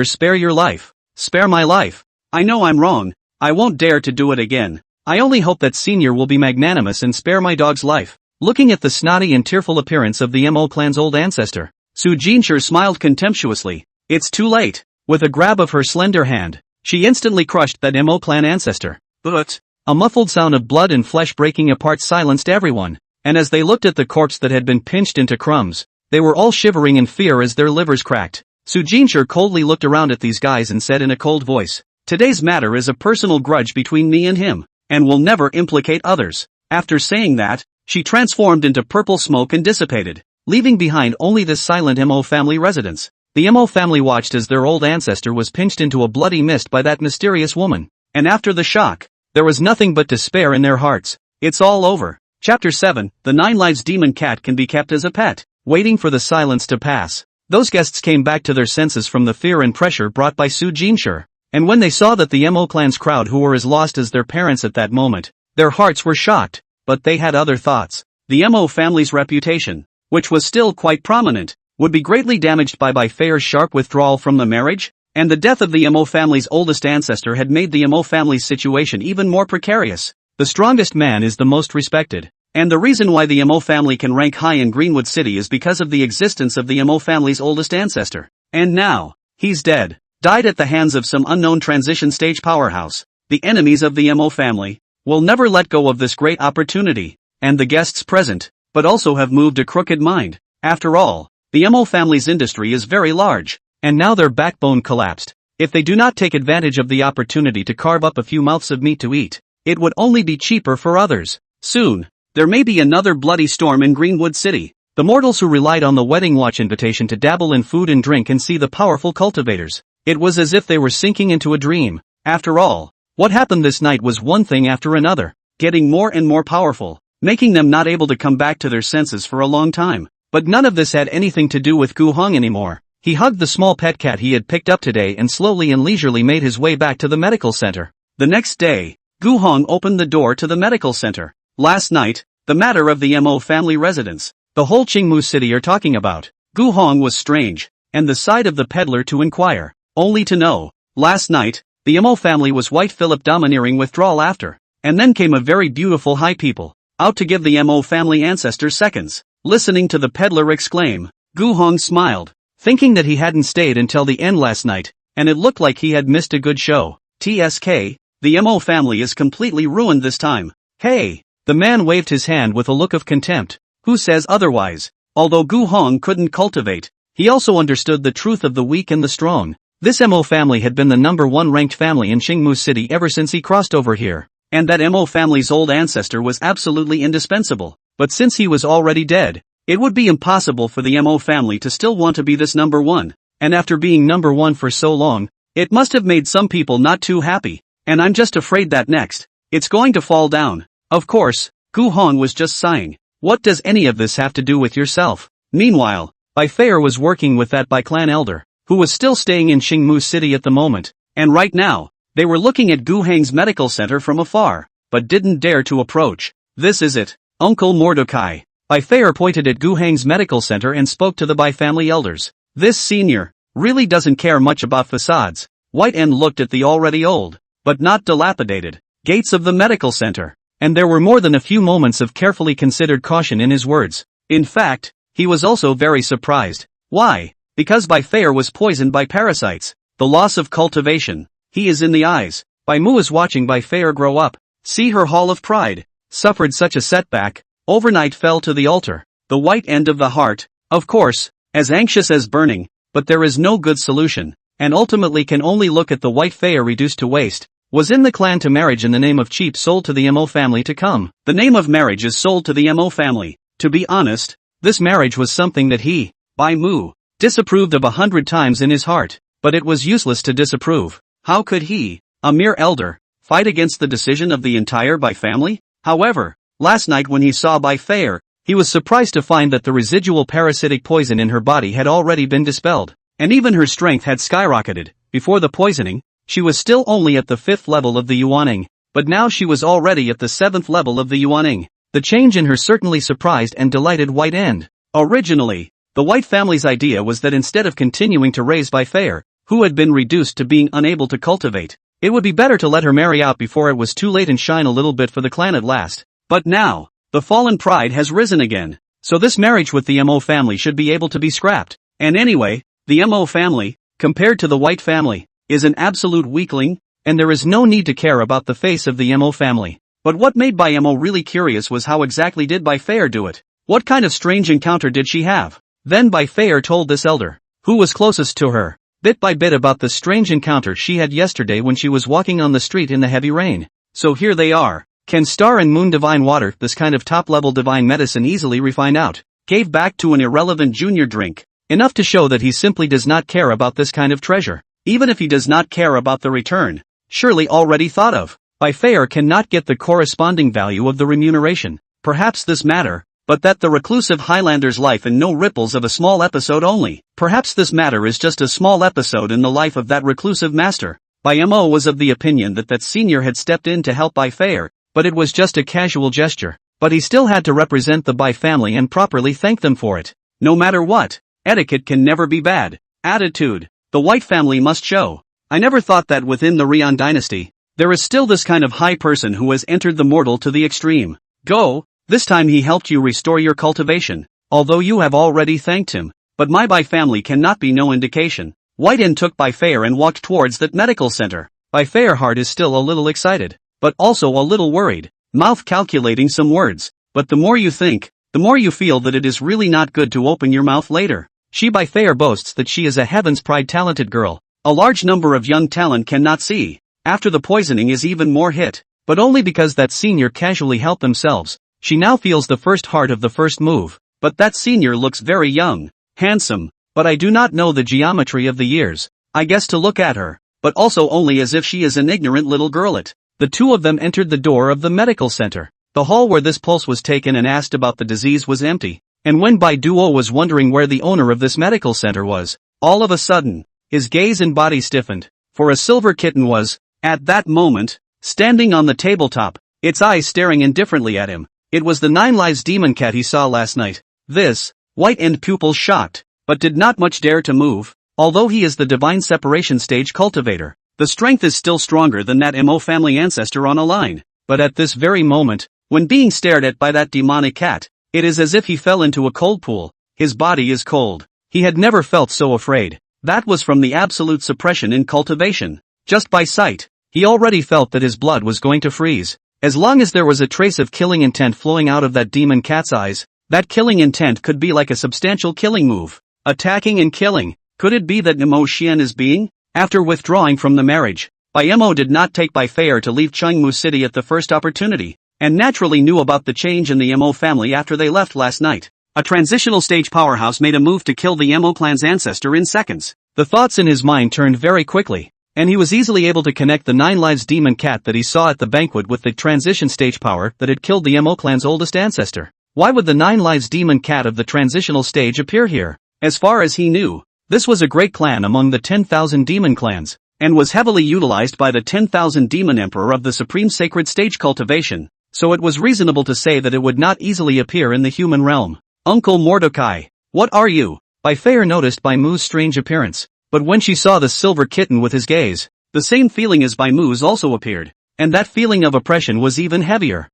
spare your life. Spare my life. I know I'm wrong. I won't dare to do it again. I only hope that senior will be magnanimous and spare my dog's life. Looking at the snotty and tearful appearance of the Mo clan's old ancestor, Su Jincher smiled contemptuously. It's too late. With a grab of her slender hand, she instantly crushed that Mo clan ancestor. But a muffled sound of blood and flesh breaking apart silenced everyone, and as they looked at the corpse that had been pinched into crumbs, they were all shivering in fear as their livers cracked. Su Jincher coldly looked around at these guys and said in a cold voice, "Today's matter is a personal grudge between me and him, and will never implicate others." After saying that, she transformed into purple smoke and dissipated, leaving behind only this silent Mo family residence. The Mo family watched as their old ancestor was pinched into a bloody mist by that mysterious woman, and after the shock, there was nothing but despair in their hearts. It's all over. Chapter 7, The 9 Lives Demon Cat Can Be Kept as a Pet. Waiting for the silence to pass, those guests came back to their senses from the fear and pressure brought by Su Jincher, and when they saw that the Mo clan's crowd who were as lost as their parents at that moment, their hearts were shocked, but they had other thoughts. The Mo family's reputation, which was still quite prominent, would be greatly damaged by Feier's sharp withdrawal from the marriage, and the death of the Mo family's oldest ancestor had made the Mo family's situation even more precarious. The strongest man is the most respected, and the reason why the Mo family can rank high in Greenwood City is because of the existence of the Mo family's oldest ancestor. And now, he's dead, died at the hands of some unknown transition stage powerhouse. The enemies of the Mo family will never let go of this great opportunity, and the guests present, but also have moved a crooked mind. After all, the Mo family's industry is very large, and now their backbone collapsed. If they do not take advantage of the opportunity to carve up a few mouths of meat to eat, it would only be cheaper for others. Soon, there may be another bloody storm in Greenwood City. The mortals who relied on the wedding watch invitation to dabble in food and drink and see the powerful cultivators. It was as if they were sinking into a dream. After all, what happened this night was one thing after another, getting more and more powerful, making them not able to come back to their senses for a long time. But none of this had anything to do with Gu Hong anymore. He hugged the small pet cat he had picked up today and slowly and leisurely made his way back to the medical center. The next day, Gu Hong opened the door to the medical center. Last night, the matter of the Mo family residence, the whole Qingmu city are talking about. Gu Hong was strange, and the side of the peddler to inquire, only to know. Last night, the Mo family was white Philip domineering withdrawal after, and then came a very beautiful high people, out to give the Mo family ancestors seconds. Listening to the peddler exclaim, Gu Hong smiled, thinking that he hadn't stayed until the end last night, and it looked like he had missed a good show. TSK, the Mo family is completely ruined this time. Hey! The man waved his hand with a look of contempt. Who says otherwise? Although Gu Hong couldn't cultivate, he also understood the truth of the weak and the strong. This Mo family had been the #1 ranked family in Qingmu City ever since he crossed over here, and that Mo family's old ancestor was absolutely indispensable. But since he was already dead, it would be impossible for the Mo family to still want to be this #1, and after being #1 for so long, it must have made some people not too happy, and I'm just afraid that next, it's going to fall down. Of course, Gu Hong was just sighing. What does any of this have to do with yourself? Meanwhile, Bai Feier was working with that Bai clan elder, who was still staying in Qingmu City at the moment, and right now, they were looking at Gu Heng's medical center from afar, but didn't dare to approach. This is it. Uncle Mordecai. Bai Fei pointed at Gu Heng's medical center and spoke to the Bai family elders. This senior really doesn't care much about facades. White End looked at the already old, but not dilapidated, gates of the medical center, and there were more than a few moments of carefully considered caution in his words. In fact, he was also very surprised. Why? Because Bai Fei was poisoned by parasites. The loss of cultivation. He is in the eyes. Bai Mu is watching Bai Fei grow up. See her hall of pride. Suffered such a setback. Overnight fell to the altar. The white end of the heart. Of course, as anxious as burning, but there is no good solution, and ultimately can only look at the white Fei reduced to waste. Was in the clan to marriage in the name of cheap sold to the Mo family to come. The name of marriage is sold to the Mo family. To be honest, this marriage was something that he, Bai Mu, disapproved of 100 times in his heart, but it was useless to disapprove. How could he, a mere elder, fight against the decision of the entire Bai family? However, last night when he saw Bai Fei, he was surprised to find that the residual parasitic poison in her body had already been dispelled, and even her strength had skyrocketed. Before the poisoning, she was still only at the 5th level of the Yuaning, but now she was already at the 7th level of the Yuaning. The change in her certainly surprised and delighted White End. Originally, the White family's idea was that instead of continuing to raise Bai Fei, who had been reduced to being unable to cultivate, it would be better to let her marry out before it was too late and shine a little bit for the clan at last. But now, the fallen pride has risen again, so this marriage with the Mo family should be able to be scrapped. And anyway, the Mo family, compared to the White family, is an absolute weakling, and there is no need to care about the face of the Mo family. But what made Bai Mo really curious was how exactly did Bai Fei do it? What kind of strange encounter did she have? Then Bai Fei told this elder, who was closest to her, bit by bit about the strange encounter she had yesterday when she was walking on the street in the heavy rain. So here they are. Can star and moon divine water, this kind of top-level divine medicine, easily refined out, gave back to an irrelevant junior drink, enough to show that he simply does not care about this kind of treasure, even if he does not care about the return, surely already thought of. Bai Fei cannot get the corresponding value of the remuneration, perhaps this matter, but that the reclusive Highlander's life and no ripples of a small episode only. Perhaps this matter is just a small episode in the life of that reclusive master. Bai Mo was of the opinion that senior had stepped in to help Bai Fei, but it was just a casual gesture. But he still had to represent the Bai family and properly thank them for it. No matter what, etiquette can never be bad. Attitude, the White family must show. I never thought that within the Rian dynasty, there is still this kind of high person who has entered the mortal to the extreme. Go, this time he helped you restore your cultivation, although you have already thanked him. But my Bai family cannot be no indication. White End took Bai Fei and walked towards that medical center. Bai Fei's heart is still a little excited, but also a little worried, mouth calculating some words. But the more you think, the more you feel that it is really not good to open your mouth later. She Bai Fei boasts that she is a heaven's pride talented girl. A large number of young talent cannot see. After the poisoning is even more hit, but only because that senior casually helped themselves. She now feels the first heart of the first move, but that senior looks very young, handsome, but I do not know the geometry of the years. I guess to look at her, but also only as if she is an ignorant little girlet. The two of them entered the door of the medical center. The hall where this pulse was taken and asked about the disease was empty, and when Bai Duo was wondering where the owner of this medical center was, all of a sudden, his gaze and body stiffened, for a silver kitten was, at that moment, standing on the tabletop, its eyes staring indifferently at him. It was the 9 Lives demon cat he saw last night. This, White End pupils shocked, but did not much dare to move, although he is the divine separation stage cultivator. The strength is still stronger than that Mo family ancestor on a line, but at this very moment, when being stared at by that demonic cat, it is as if he fell into a cold pool. His body is cold. He had never felt so afraid. That was from the absolute suppression in cultivation. Just by sight, he already felt that his blood was going to freeze. As long as there was a trace of killing intent flowing out of that demon cat's eyes, that killing intent could be like a substantial killing move. Attacking and killing. Could it be that Mo Xian is being? After withdrawing from the marriage, Bai Mo did not take Bai Fei to leave Chengmu City at the first opportunity, and naturally knew about the change in the Mo family after they left last night. A transitional stage powerhouse made a move to kill the Mo clan's ancestor in seconds. The thoughts in his mind turned very quickly, and he was easily able to connect the 9 Lives demon cat that he saw at the banquet with the transition stage power that had killed the Mo clan's oldest ancestor. Why would the 9 Lives demon cat of the transitional stage appear here? As far as he knew, this was a great clan among the 10,000 demon clans, and was heavily utilized by the 10,000 demon emperor of the supreme sacred stage cultivation. so it was reasonable to say that it would not easily appear in the human realm. Uncle Mordecai, what are you? Bai Fei noticed Bai Mu's strange appearance, but when she saw the silver kitten with his gaze, the same feeling as Bai Mu's also appeared, and that feeling of oppression was even heavier.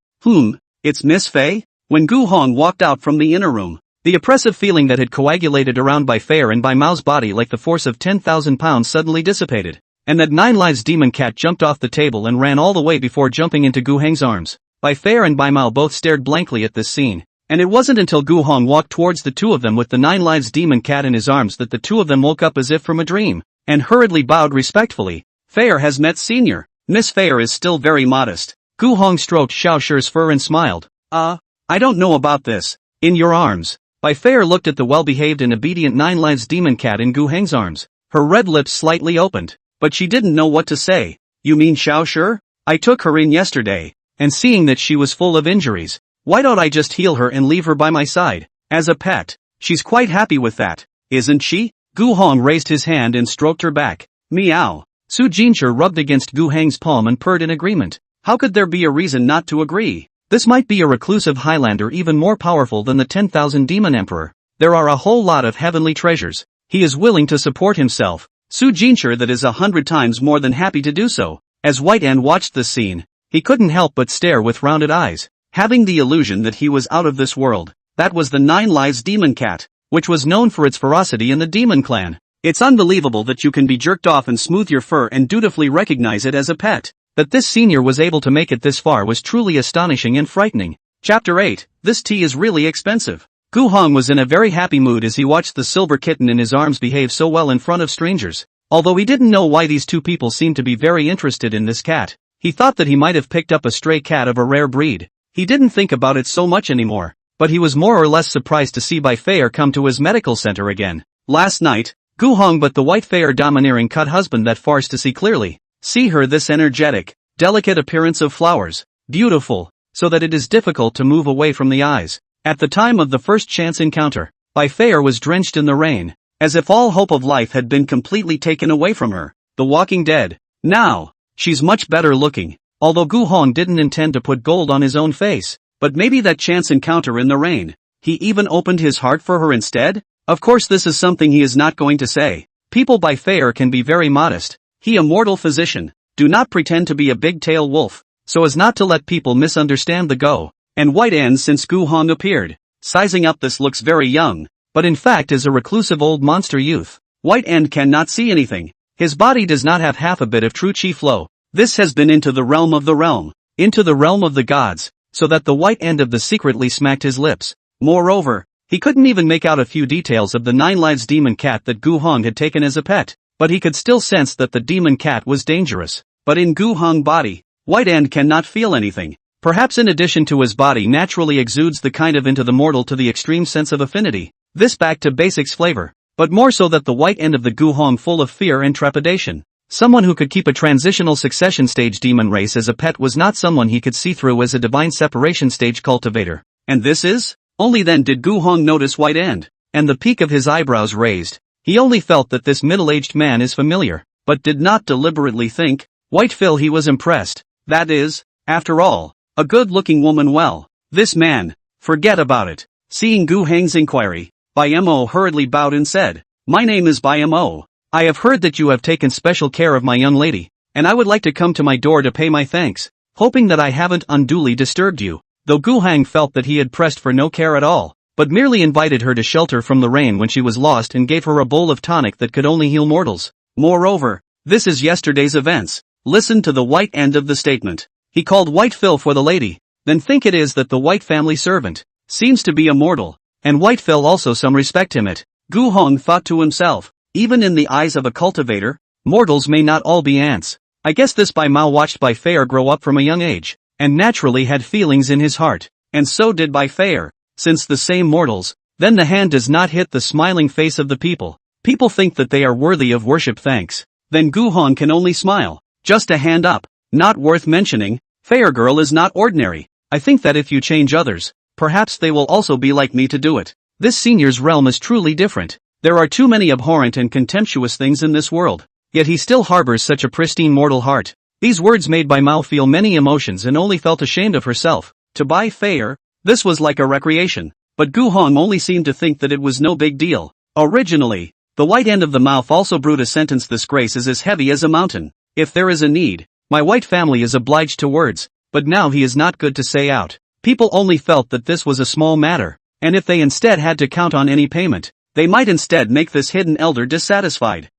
It's Miss Fei? When Gu Hong walked out from the inner room, the oppressive feeling that had coagulated around Bai Fei and Bai Mao's body like the force of 10,000 pounds suddenly dissipated, and that 9 Lives demon cat jumped off the table and ran all the way before jumping into Gu Heng's arms. Bai Fei and Bai Mao both stared blankly at this scene, and it wasn't until Gu Hong walked towards the two of them with the 9 Lives demon cat in his arms that the two of them woke up as if from a dream, and hurriedly bowed respectfully. Fei has met Senior. Miss Fei is still very modest. Gu Hong stroked Xiao Shi's fur and smiled. I don't know about this. In your arms. Bai Fei looked at the well-behaved and obedient 9 Lives demon cat in Gu Heng's arms. Her red lips slightly opened, but she didn't know what to say. You mean Xiao Shi? I took her in yesterday, and seeing that she was full of injuries, why don't I just heal her and leave her by my side, as a pet? She's quite happy with that, isn't she? Gu Hong raised his hand and stroked her back. Meow. Su Jinshi rubbed against Gu Heng's palm and purred in agreement. How could there be a reason not to agree? This might be a reclusive Highlander even more powerful than the 10,000 Demon Emperor. There are a whole lot of heavenly treasures. He is willing to support himself. Su Jinshi that is 100 times more than happy to do so. As White Ant watched this scene, he couldn't help but stare with rounded eyes, having the illusion that he was out of this world. That was the 9 Lives demon cat, which was known for its ferocity in the demon clan. It's unbelievable that you can be jerked off and smooth your fur and dutifully recognize it as a pet. That this senior was able to make it this far was truly astonishing and frightening. Chapter 8, This tea is really expensive. Gu Hong was in a very happy mood as he watched the silver kitten in his arms behave so well in front of strangers. Although he didn't know why these two people seemed to be very interested in this cat, he thought that he might have picked up a stray cat of a rare breed. He didn't think about it so much anymore, but he was more or less surprised to see Bai Fei come to his medical center again. Last night, Gu Hong but the white Fei domineering cut husband that farce to see clearly. See her this energetic, delicate appearance of flowers, beautiful, so that it is difficult to move away from the eyes. At the time of the first chance encounter, Bai Fei was drenched in the rain, as if all hope of life had been completely taken away from her. The Walking Dead. Now, she's much better looking, although Gu Hong didn't intend to put gold on his own face, but maybe that chance encounter in the rain. He even opened his heart for her instead? Of course this is something he is not going to say. People Bai Fei can be very modest. He a mortal physician. Do not pretend to be a big-tail wolf, so as not to let people misunderstand the go. And White Ant since Gu Hong appeared. Sizing up this looks very young, but in fact is a reclusive old monster youth. White Ant cannot see anything. His body does not have half a bit of true chi flow. This has been into the realm of the realm, into the realm of the gods, so that the White Ant of the secretly smacked his lips. Moreover, he couldn't even make out a few details of the 9 Lives demon cat that Gu Hong had taken as a pet. But he could still sense that the demon cat was dangerous. But in Gu Hong's body, White Ant cannot feel anything. Perhaps in addition to his body naturally exudes the kind of into the mortal to the extreme sense of affinity. This back to basics flavor. But more so that the White Ant of the Gu Hong full of fear and trepidation. Someone who could keep a transitional succession stage demon race as a pet was not someone he could see through as a divine separation stage cultivator. And this is? Only then did Gu Hong notice White Ant, and the peak of his eyebrows raised. He only felt that this middle-aged man is familiar, but did not deliberately think. White Phil he was impressed. That is, after all, a good-looking woman. Well, this man, forget about it. Seeing Gu Heng's inquiry, Bai Mo hurriedly bowed and said, My name is Bai Mo. I have heard that you have taken special care of my young lady, and I would like to come to my door to pay my thanks, hoping that I haven't unduly disturbed you. Though Gu Heng felt that he had pressed for no care at all, but merely invited her to shelter from the rain when she was lost and gave her a bowl of tonic that could only heal mortals. Moreover, this is yesterday's events. Listen to the white end of the statement. He called White Phil for the lady, then think it is that the White family servant seems to be a mortal, and White Phil also some respect him it. Gu Hong thought to himself, even in the eyes of a cultivator, mortals may not all be ants. I guess this Bai Mao watched Bai Fei grow up from a young age, and naturally had feelings in his heart, and so did Bai Fei. Since the same mortals, then the hand does not hit the smiling face of the people. People think that they are worthy of worship thanks. Then Gu Hong can only smile. Just a hand up. Not worth mentioning. Fair girl is not ordinary. I think that if you change others, perhaps they will also be like me to do it. This senior's realm is truly different. There are too many abhorrent and contemptuous things in this world. Yet he still harbors such a pristine mortal heart. These words made Bai Mao feel many emotions and only felt ashamed of herself. To Bai Feier, this was like a recreation, but Gu Hong only seemed to think that it was no big deal. Originally, the white end of the mouth also brewed a sentence: this grace is as heavy as a mountain. If there is a need, my white family is obliged to words, but now he is not good to say out. People only felt that this was a small matter, and if they instead had to count on any payment, they might instead make this hidden elder dissatisfied.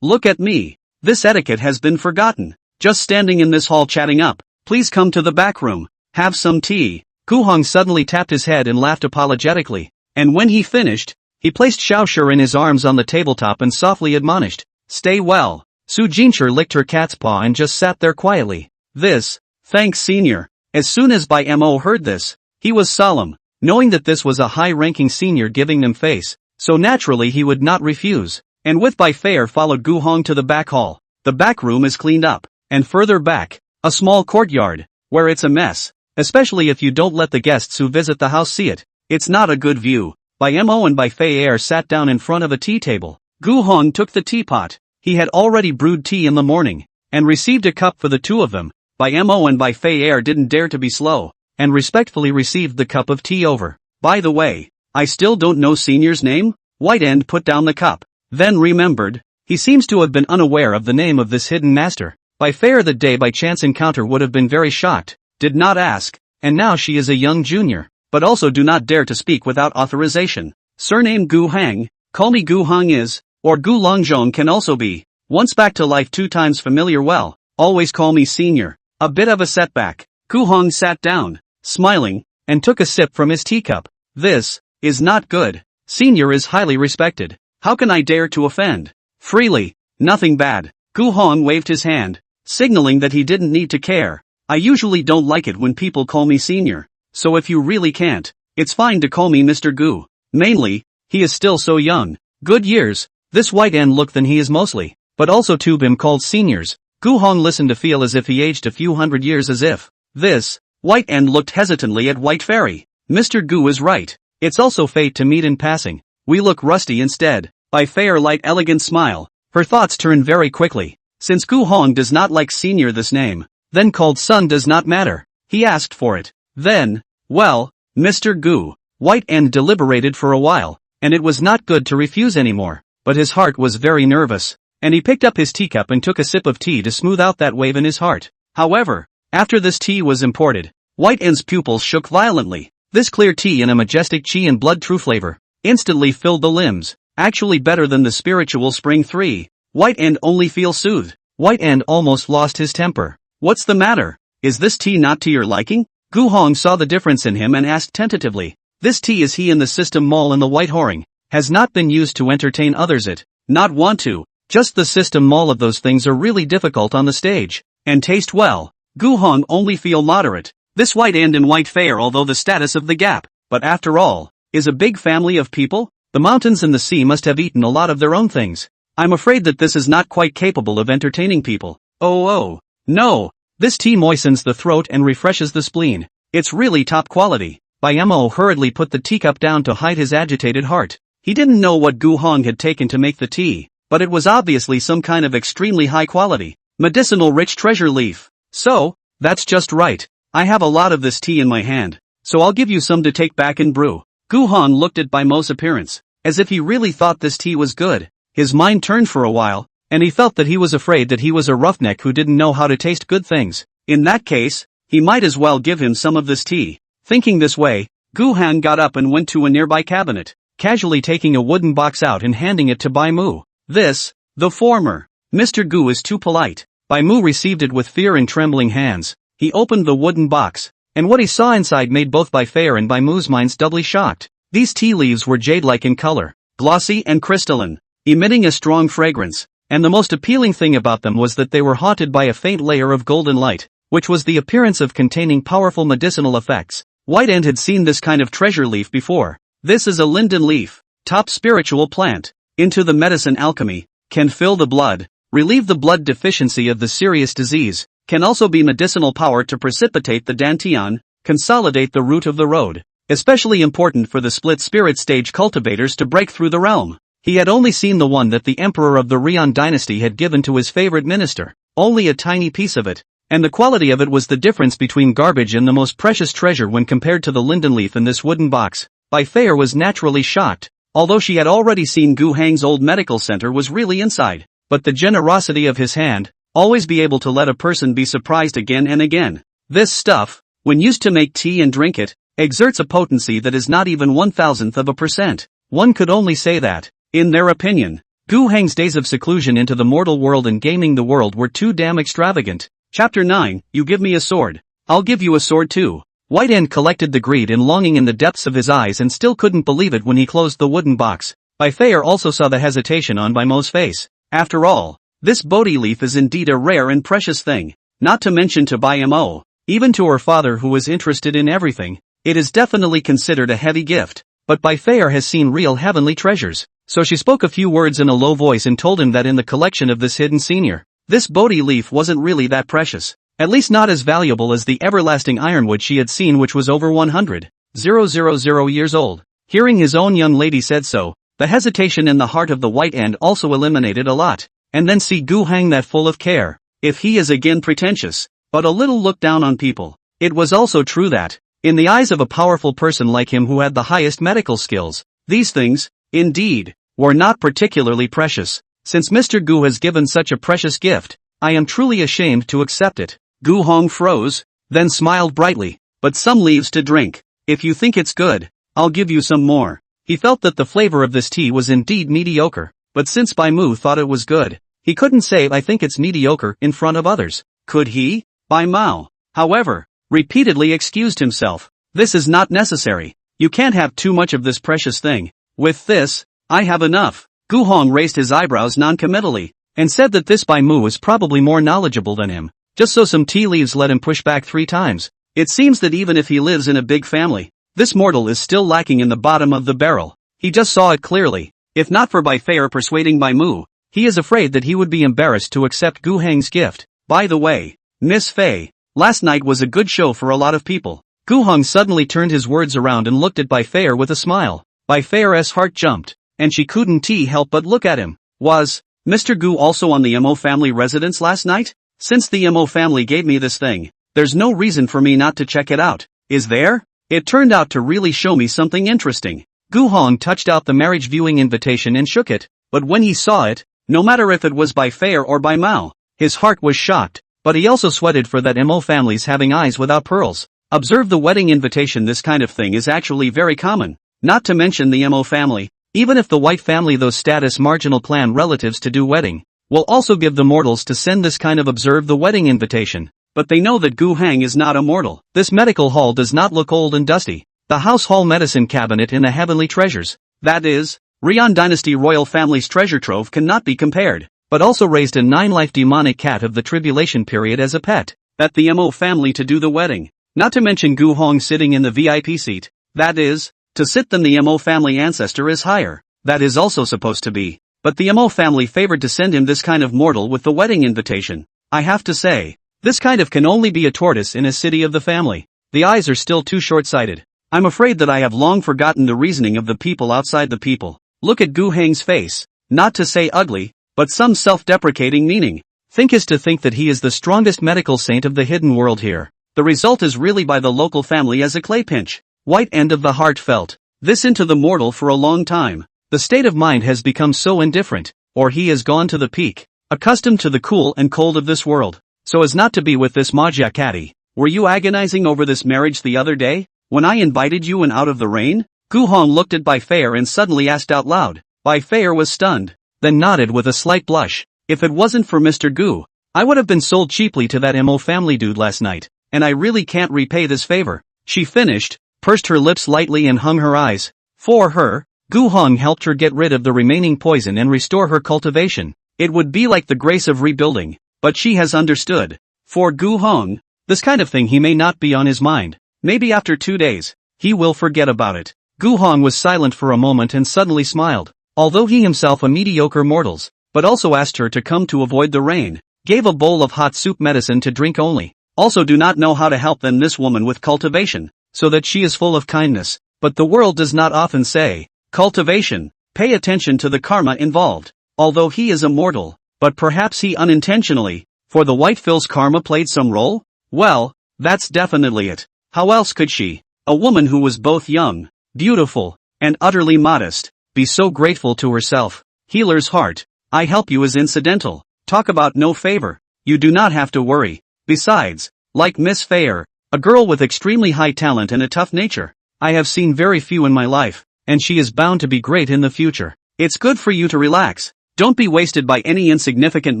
Look at me. This etiquette has been forgotten. Just standing in this hall chatting up. Please come to the back room. Have some tea. Gu Hong suddenly tapped his head and laughed apologetically, and when he finished, he placed Xiao Shi in his arms on the tabletop and softly admonished, "Stay well." Su Jinshi licked her cat's paw and just sat there quietly. Thanks senior. As soon as Bai Mo heard this, he was solemn, knowing that this was a high-ranking senior giving them face, so naturally he would not refuse, and with Bai Feier followed Gu Hong to the back hall. The back room is cleaned up, and further back, a small courtyard, where it's a mess, especially if you don't let the guests who visit the house see it. It's not a good view. Bai Mo and Bai Feier sat down in front of a tea table. Gu Hong took the teapot. He had already brewed tea in the morning, and received a cup for the two of them. Bai Mo and Bai Feier didn't dare to be slow, and respectfully received the cup of tea over. By the way, I still don't know senior's name? White End put down the cup, then remembered. He seems to have been unaware of the name of this hidden master. Bai Feier that day by chance encounter would have been very shocked, did not ask, and now she is a young junior, but also do not dare to speak without authorization. Surname Gu Heng, call me Gu Hong is, or Gu Longzhong can also be. Once back to life, 2 times familiar, well, always call me senior. A bit of a setback. Gu Hong sat down, smiling, and took a sip from his teacup. This is not good. Senior is highly respected. How can I dare to offend? Freely, nothing bad. Gu Hong waved his hand, signaling that he didn't need to care. I usually don't like it when people call me senior, so if you really can't, it's fine to call me Mr. Gu. Mainly, he is still so young. Good years, this white end look than he is mostly, but also to him called seniors. Gu Hong listened to feel as if he aged a few hundred years, as if. This white end looked hesitantly at White Fairy. Mr. Gu is right. It's also fate to meet in passing. We look rusty instead. By fair light elegant smile. Her thoughts turned very quickly. Since Gu Hong does not like senior, this name, then called son, does not matter. He asked for it. Then, well, Mr. Gu. White End deliberated for a while, and it was not good to refuse anymore, but his heart was very nervous, and he picked up his teacup and took a sip of tea to smooth out that wave in his heart. However, after this tea was imported, White End's pupils shook violently. This clear tea in a majestic chi and blood true flavor instantly filled the limbs, actually better than the spiritual spring 3. White End only feels soothed. White End almost lost his temper. What's the matter? Is this tea not to your liking? Gu Hong saw the difference in him and asked tentatively. This tea is he in the system mall in the White Horing. Has not been used to entertain others, it not want to. Just the system mall of those things are really difficult on the stage, and taste well. Gu Hong only feel moderate. This White End and White Fair, although the status of the gap, but after all, is a big family of people. The mountains and the sea must have eaten a lot of their own things. I'm afraid that this is not quite capable of entertaining people. Oh, no. This tea moistens the throat and refreshes the spleen. It's really top quality. Bai Mo hurriedly put the teacup down to hide his agitated heart. He didn't know what Gu Hong had taken to make the tea, but it was obviously some kind of extremely high quality, medicinal rich treasure leaf. So, that's just right. I have a lot of this tea in my hand, so I'll give you some to take back and brew. Gu Hong looked at Bai Mo's appearance, as if he really thought this tea was good. His mind turned for a while, and he felt that he was afraid that he was a roughneck who didn't know how to taste good things. In that case, he might as well give him some of this tea. Thinking this way, Gu Hong got up and went to a nearby cabinet, casually taking a wooden box out and handing it to Bai Mu. This, the former. Mr. Gu is too polite. Bai Mu received it with fear and trembling hands. He opened the wooden box, and what he saw inside made both Bai Fair and Bai Mu's minds doubly shocked. These tea leaves were jade-like in color, glossy and crystalline, emitting a strong fragrance, and the most appealing thing about them was that they were haunted by a faint layer of golden light, which was the appearance of containing powerful medicinal effects. White End had seen this kind of treasure leaf before. This is a linden leaf, top spiritual plant, into the medicine alchemy, can fill the blood, relieve the blood deficiency of the serious disease, can also be medicinal power to precipitate the dantian, consolidate the root of the road, especially important for the split spirit stage cultivators to break through the realm. He had only seen the one that the emperor of the Rian dynasty had given to his favorite minister, only a tiny piece of it. And the quality of it was the difference between garbage and the most precious treasure when compared to the linden leaf in this wooden box. Bai Fei was naturally shocked, although she had already seen Gu Hang's old medical center was really inside. But the generosity of his hand, always be able to let a person be surprised again and again. This stuff, when used to make tea and drink it, exerts a potency that is not even 0.1%. One could only say that, in their opinion, Gu Hang's days of seclusion into the mortal world and gaming the world were too damn extravagant. Chapter 9, You give me a sword. I'll give you a sword too. White End collected the greed and longing in the depths of his eyes and still couldn't believe it when he closed the wooden box. Bai Fei also saw the hesitation on Bai Mo's face. After all, this Bodhi leaf is indeed a rare and precious thing. Not to mention to Bai Mo, even to her father who was interested in everything, it is definitely considered a heavy gift. But Bai Fei has seen real heavenly treasures. So she spoke a few words in a low voice and told him that in the collection of this hidden senior, this Bodhi leaf wasn't really that precious. At least not as valuable as the everlasting ironwood she had seen, which was over 100,000 years old. Hearing his own young lady said so, the hesitation in the heart of the White End also eliminated a lot. And then see Gu Hang that full of care. If he is again pretentious, but a little looked down on people. It was also true that, in the eyes of a powerful person like him who had the highest medical skills, these things, indeed, were not particularly precious. Since Mr. Gu has given such a precious gift, I am truly ashamed to accept it. Gu Hong froze, then smiled brightly. But some leaves to drink. If you think it's good, I'll give you some more. He felt that the flavor of this tea was indeed mediocre, but since Bai Mu thought it was good, he couldn't say I think it's mediocre in front of others. Could he? Bai Mao, however, repeatedly excused himself. This is not necessary. You can't have too much of this precious thing. With this, I have enough. Gu Hong raised his eyebrows non-committally, and said that this Bai Mu was probably more knowledgeable than him. Just so some tea leaves let him push back 3 times. It seems that even if he lives in a big family, this mortal is still lacking in the bottom of the barrel. He just saw it clearly. If not for Bai Fei persuading Bai Mu, he is afraid that he would be embarrassed to accept Gu Hang's gift. By the way, Miss Fei, last night was a good show for a lot of people. Gu Hong suddenly turned his words around and looked at Bai Fei with a smile. Bai Fei's heart jumped, and she couldn't help but look at him. Was Mr. Gu also on the Mo family residence last night? Since the Mo family gave me this thing, there's no reason for me not to check it out, is there? It turned out to really show me something interesting. Gu Hong touched out the marriage viewing invitation and shook it, but when he saw it, no matter if it was Bai Fei or Bai Mao, his heart was shocked, but he also sweated for that Mo family's having eyes without pearls. Observe the wedding invitation. This kind of thing is actually very common, not to mention the Mo family, even if the White family, those status marginal clan relatives to do wedding, will also give the mortals to send this kind of observe the wedding invitation. But they know that Gu Hang is not a mortal. This medical hall does not look old and dusty. The house hall medicine cabinet in the heavenly treasures, that is, Rian Dynasty royal family's treasure trove, cannot be compared, but also raised a 9-life demonic cat of the tribulation period as a pet, that the Mo family to do the wedding, not to mention Gu Hong sitting in the VIP seat, that is, to sit than the Mo family ancestor is higher, that is also supposed to be. But the Mo family favored to send him this kind of mortal with the wedding invitation. I have to say, this kind of can only be a tortoise in a city of the family. The eyes are still too short-sighted. I'm afraid that I have long forgotten the reasoning of the people outside the people. Look at Gu Hang's face, not to say ugly, but some self-deprecating meaning. Think is to think that he is the strongest medical saint of the hidden world here. The result is really by the local family as a clay pinch. White End of the heart felt this into the mortal for a long time. The state of mind has become so indifferent, or he has gone to the peak, accustomed to the cool and cold of this world, so as not to be with this Maja Catty. Were you agonizing over this marriage the other day, when I invited you in out of the rain? Gu Hong looked at Bai Fei and suddenly asked out loud. Bai Fei was stunned, then nodded with a slight blush. If it wasn't for Mr. Gu, I would have been sold cheaply to that Mo family dude last night, and I really can't repay this favor. She finished, pursed her lips lightly and hung her eyes. For her, Gu Hong helped her get rid of the remaining poison and restore her cultivation. It would be like the grace of rebuilding, but she has understood. For Gu Hong, this kind of thing he may not be on his mind. Maybe after 2 days, he will forget about it. Gu Hong was silent for a moment and suddenly smiled. Although he himself a mediocre mortals, but also asked her to come to avoid the rain, gave a bowl of hot soup medicine to drink only. Also do not know how to help them this woman with cultivation, so that she is full of kindness. But the world does not often say, cultivation, pay attention to the karma involved. Although he is immortal, but perhaps he unintentionally, For the Whitefill's karma played some role? Well, that's definitely it. How else could she, a woman who was both young, beautiful, and utterly modest, be so grateful to herself? Healer's heart, I help you is incidental. Talk about no favor. You do not have to worry. Besides, like Miss Fair, a girl with extremely high talent and a tough nature, I have seen very few in my life, and she is bound to be great in the future. It's good for you to relax. Don't be wasted by any insignificant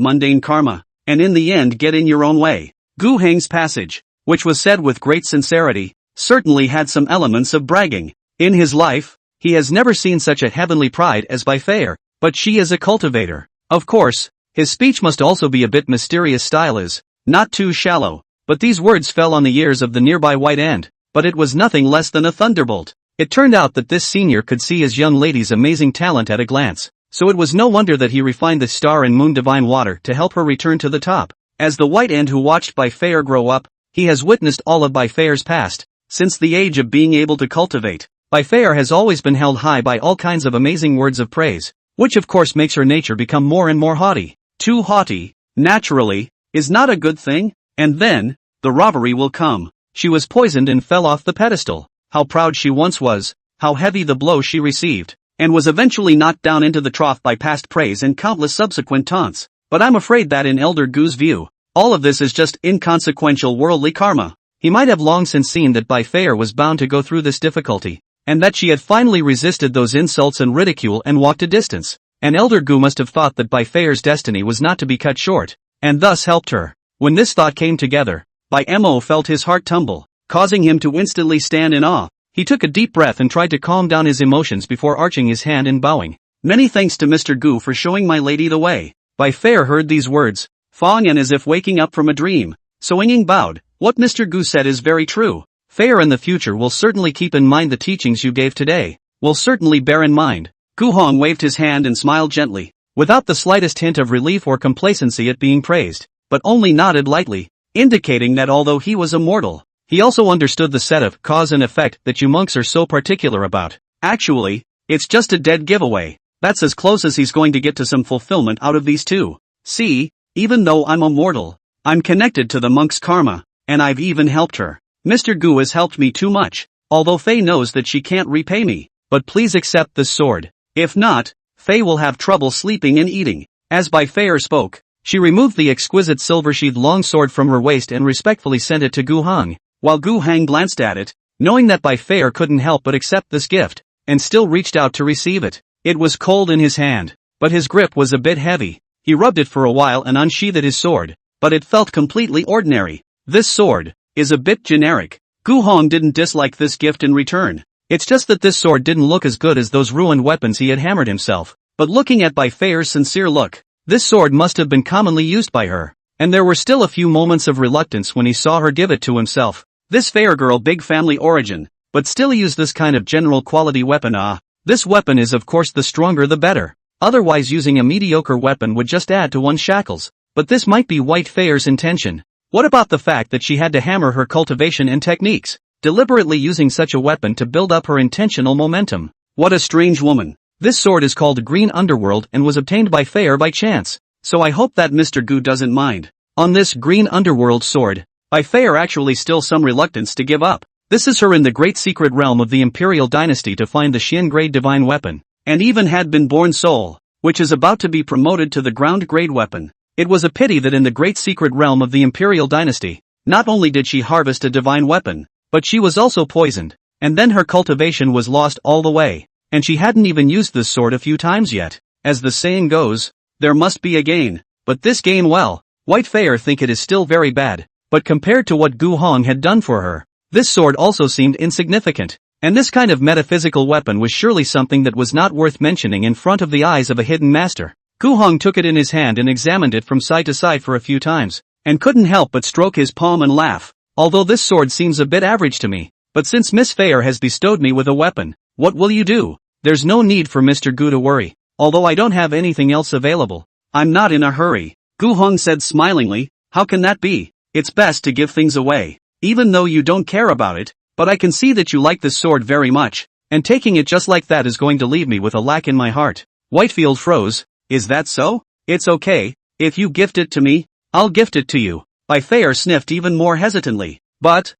mundane karma, and in the end get in your own way. Gu Heng's passage, which was said with great sincerity, certainly had some elements of bragging. In his life, he has never seen such a heavenly pride as by Fair, but she is a cultivator. Of course, his speech must also be a bit mysterious style is, not too shallow, but these words fell on the ears of the nearby White End, but it was nothing less than a thunderbolt. It turned out that this senior could see his young lady's amazing talent at a glance, so it was no wonder that he refined the star and moon divine water to help her return to the top. As the White End who watched By Fair grow up, he has witnessed all of By Fair's past. Since the age of being able to cultivate, By Fair has always been held high by all kinds of amazing words of praise, which of course makes her nature become more and more haughty. Too haughty, naturally, is not a good thing, and then, the robbery will come. She was poisoned and fell off the pedestal. How proud she once was, how heavy the blow she received, and was eventually knocked down into the trough by past praise and countless subsequent taunts. But I'm afraid that in Elder Gu's view, all of this is just inconsequential worldly karma. He might have long since seen that By Fair was bound to go through this difficulty, and that she had finally resisted those insults and ridicule and walked a distance. And Elder Gu must have thought that By Fair's destiny was not to be cut short, and thus helped her. When this thought came together, By Mo felt his heart tumble, causing him to instantly stand in awe. He took a deep breath and tried to calm down his emotions before arching his hand and bowing. Many thanks to Mr. Gu for showing my lady the way. By Fair heard these words, falling in as if waking up from a dream. So Ying bowed. What Mr. Gu said is very true. Fair in the future will certainly keep in mind the teachings you gave today. Will certainly bear in mind. Gu Hong waved his hand and smiled gently, without the slightest hint of relief or complacency at being praised, but only nodded lightly, indicating that although he was immortal, he also understood the set of cause and effect that you monks are so particular about. Actually, it's just a dead giveaway. That's as close as he's going to get to some fulfillment out of these two. See, even though I'm immortal, I'm connected to the monk's karma, and I've even helped her. Mr. Gu has helped me too much, although Faye knows that she can't repay me. But please accept this sword. If not, Faye will have trouble sleeping and eating. As By Fair spoke, she removed the exquisite silver-sheathed long sword from her waist and respectfully sent it to Gu Hong, while Gu Hang glanced at it, knowing that By Fair couldn't help but accept this gift, and still reached out to receive it. It was cold in his hand, but his grip was a bit heavy. He rubbed it for a while and unsheathed his sword, but it felt completely ordinary. This sword is a bit generic. Gu Hong didn't dislike this gift in return. It's just that this sword didn't look as good as those ruined weapons he had hammered himself. But looking at By Fair's sincere look, this sword must have been commonly used by her, and there were still a few moments of reluctance when he saw her give it to himself. This fair girl big family origin, but still used this kind of general quality weapon. This weapon is of course the stronger the better. Otherwise using a mediocre weapon would just add to one's shackles. But this might be White Fair's intention. What about the fact that she had to hammer her cultivation and techniques, deliberately using such a weapon to build up her intentional momentum? What a strange woman. This sword is called Green Underworld and was obtained by Fair by chance, so I hope that Mr. Gu doesn't mind. On this Green Underworld sword, By Fair actually still some reluctance to give up. This is her in the great secret realm of the Imperial Dynasty to find the Xian grade divine weapon, and even had been born soul, which is about to be promoted to the ground grade weapon. It was a pity that in the great secret realm of the Imperial Dynasty, not only did she harvest a divine weapon, but she was also poisoned, and then her cultivation was lost all the way, and she hadn't even used this sword a few times yet. As the saying goes, there must be a gain, but this gain, well, White Fair think it is still very bad, but compared to what Gu Hong had done for her, this sword also seemed insignificant, and this kind of metaphysical weapon was surely something that was not worth mentioning in front of the eyes of a hidden master. Gu Hong took it in his hand and examined it from side to side for a few times, and couldn't help but stroke his palm and laugh. Although this sword seems a bit average to me, but since Miss Fair has bestowed me with a weapon, what will you do? There's no need for Mr. Gu to worry, although I don't have anything else available. I'm not in a hurry. Gu Hong said smilingly, how can that be? It's best to give things away, even though you don't care about it, but I can see that you like this sword very much, and taking it just like that is going to leave me with a lack in my heart. Whitefield froze. Is that so? It's okay, if you gift it to me, I'll gift it to you. Bai Fei sniffed even more hesitantly. But,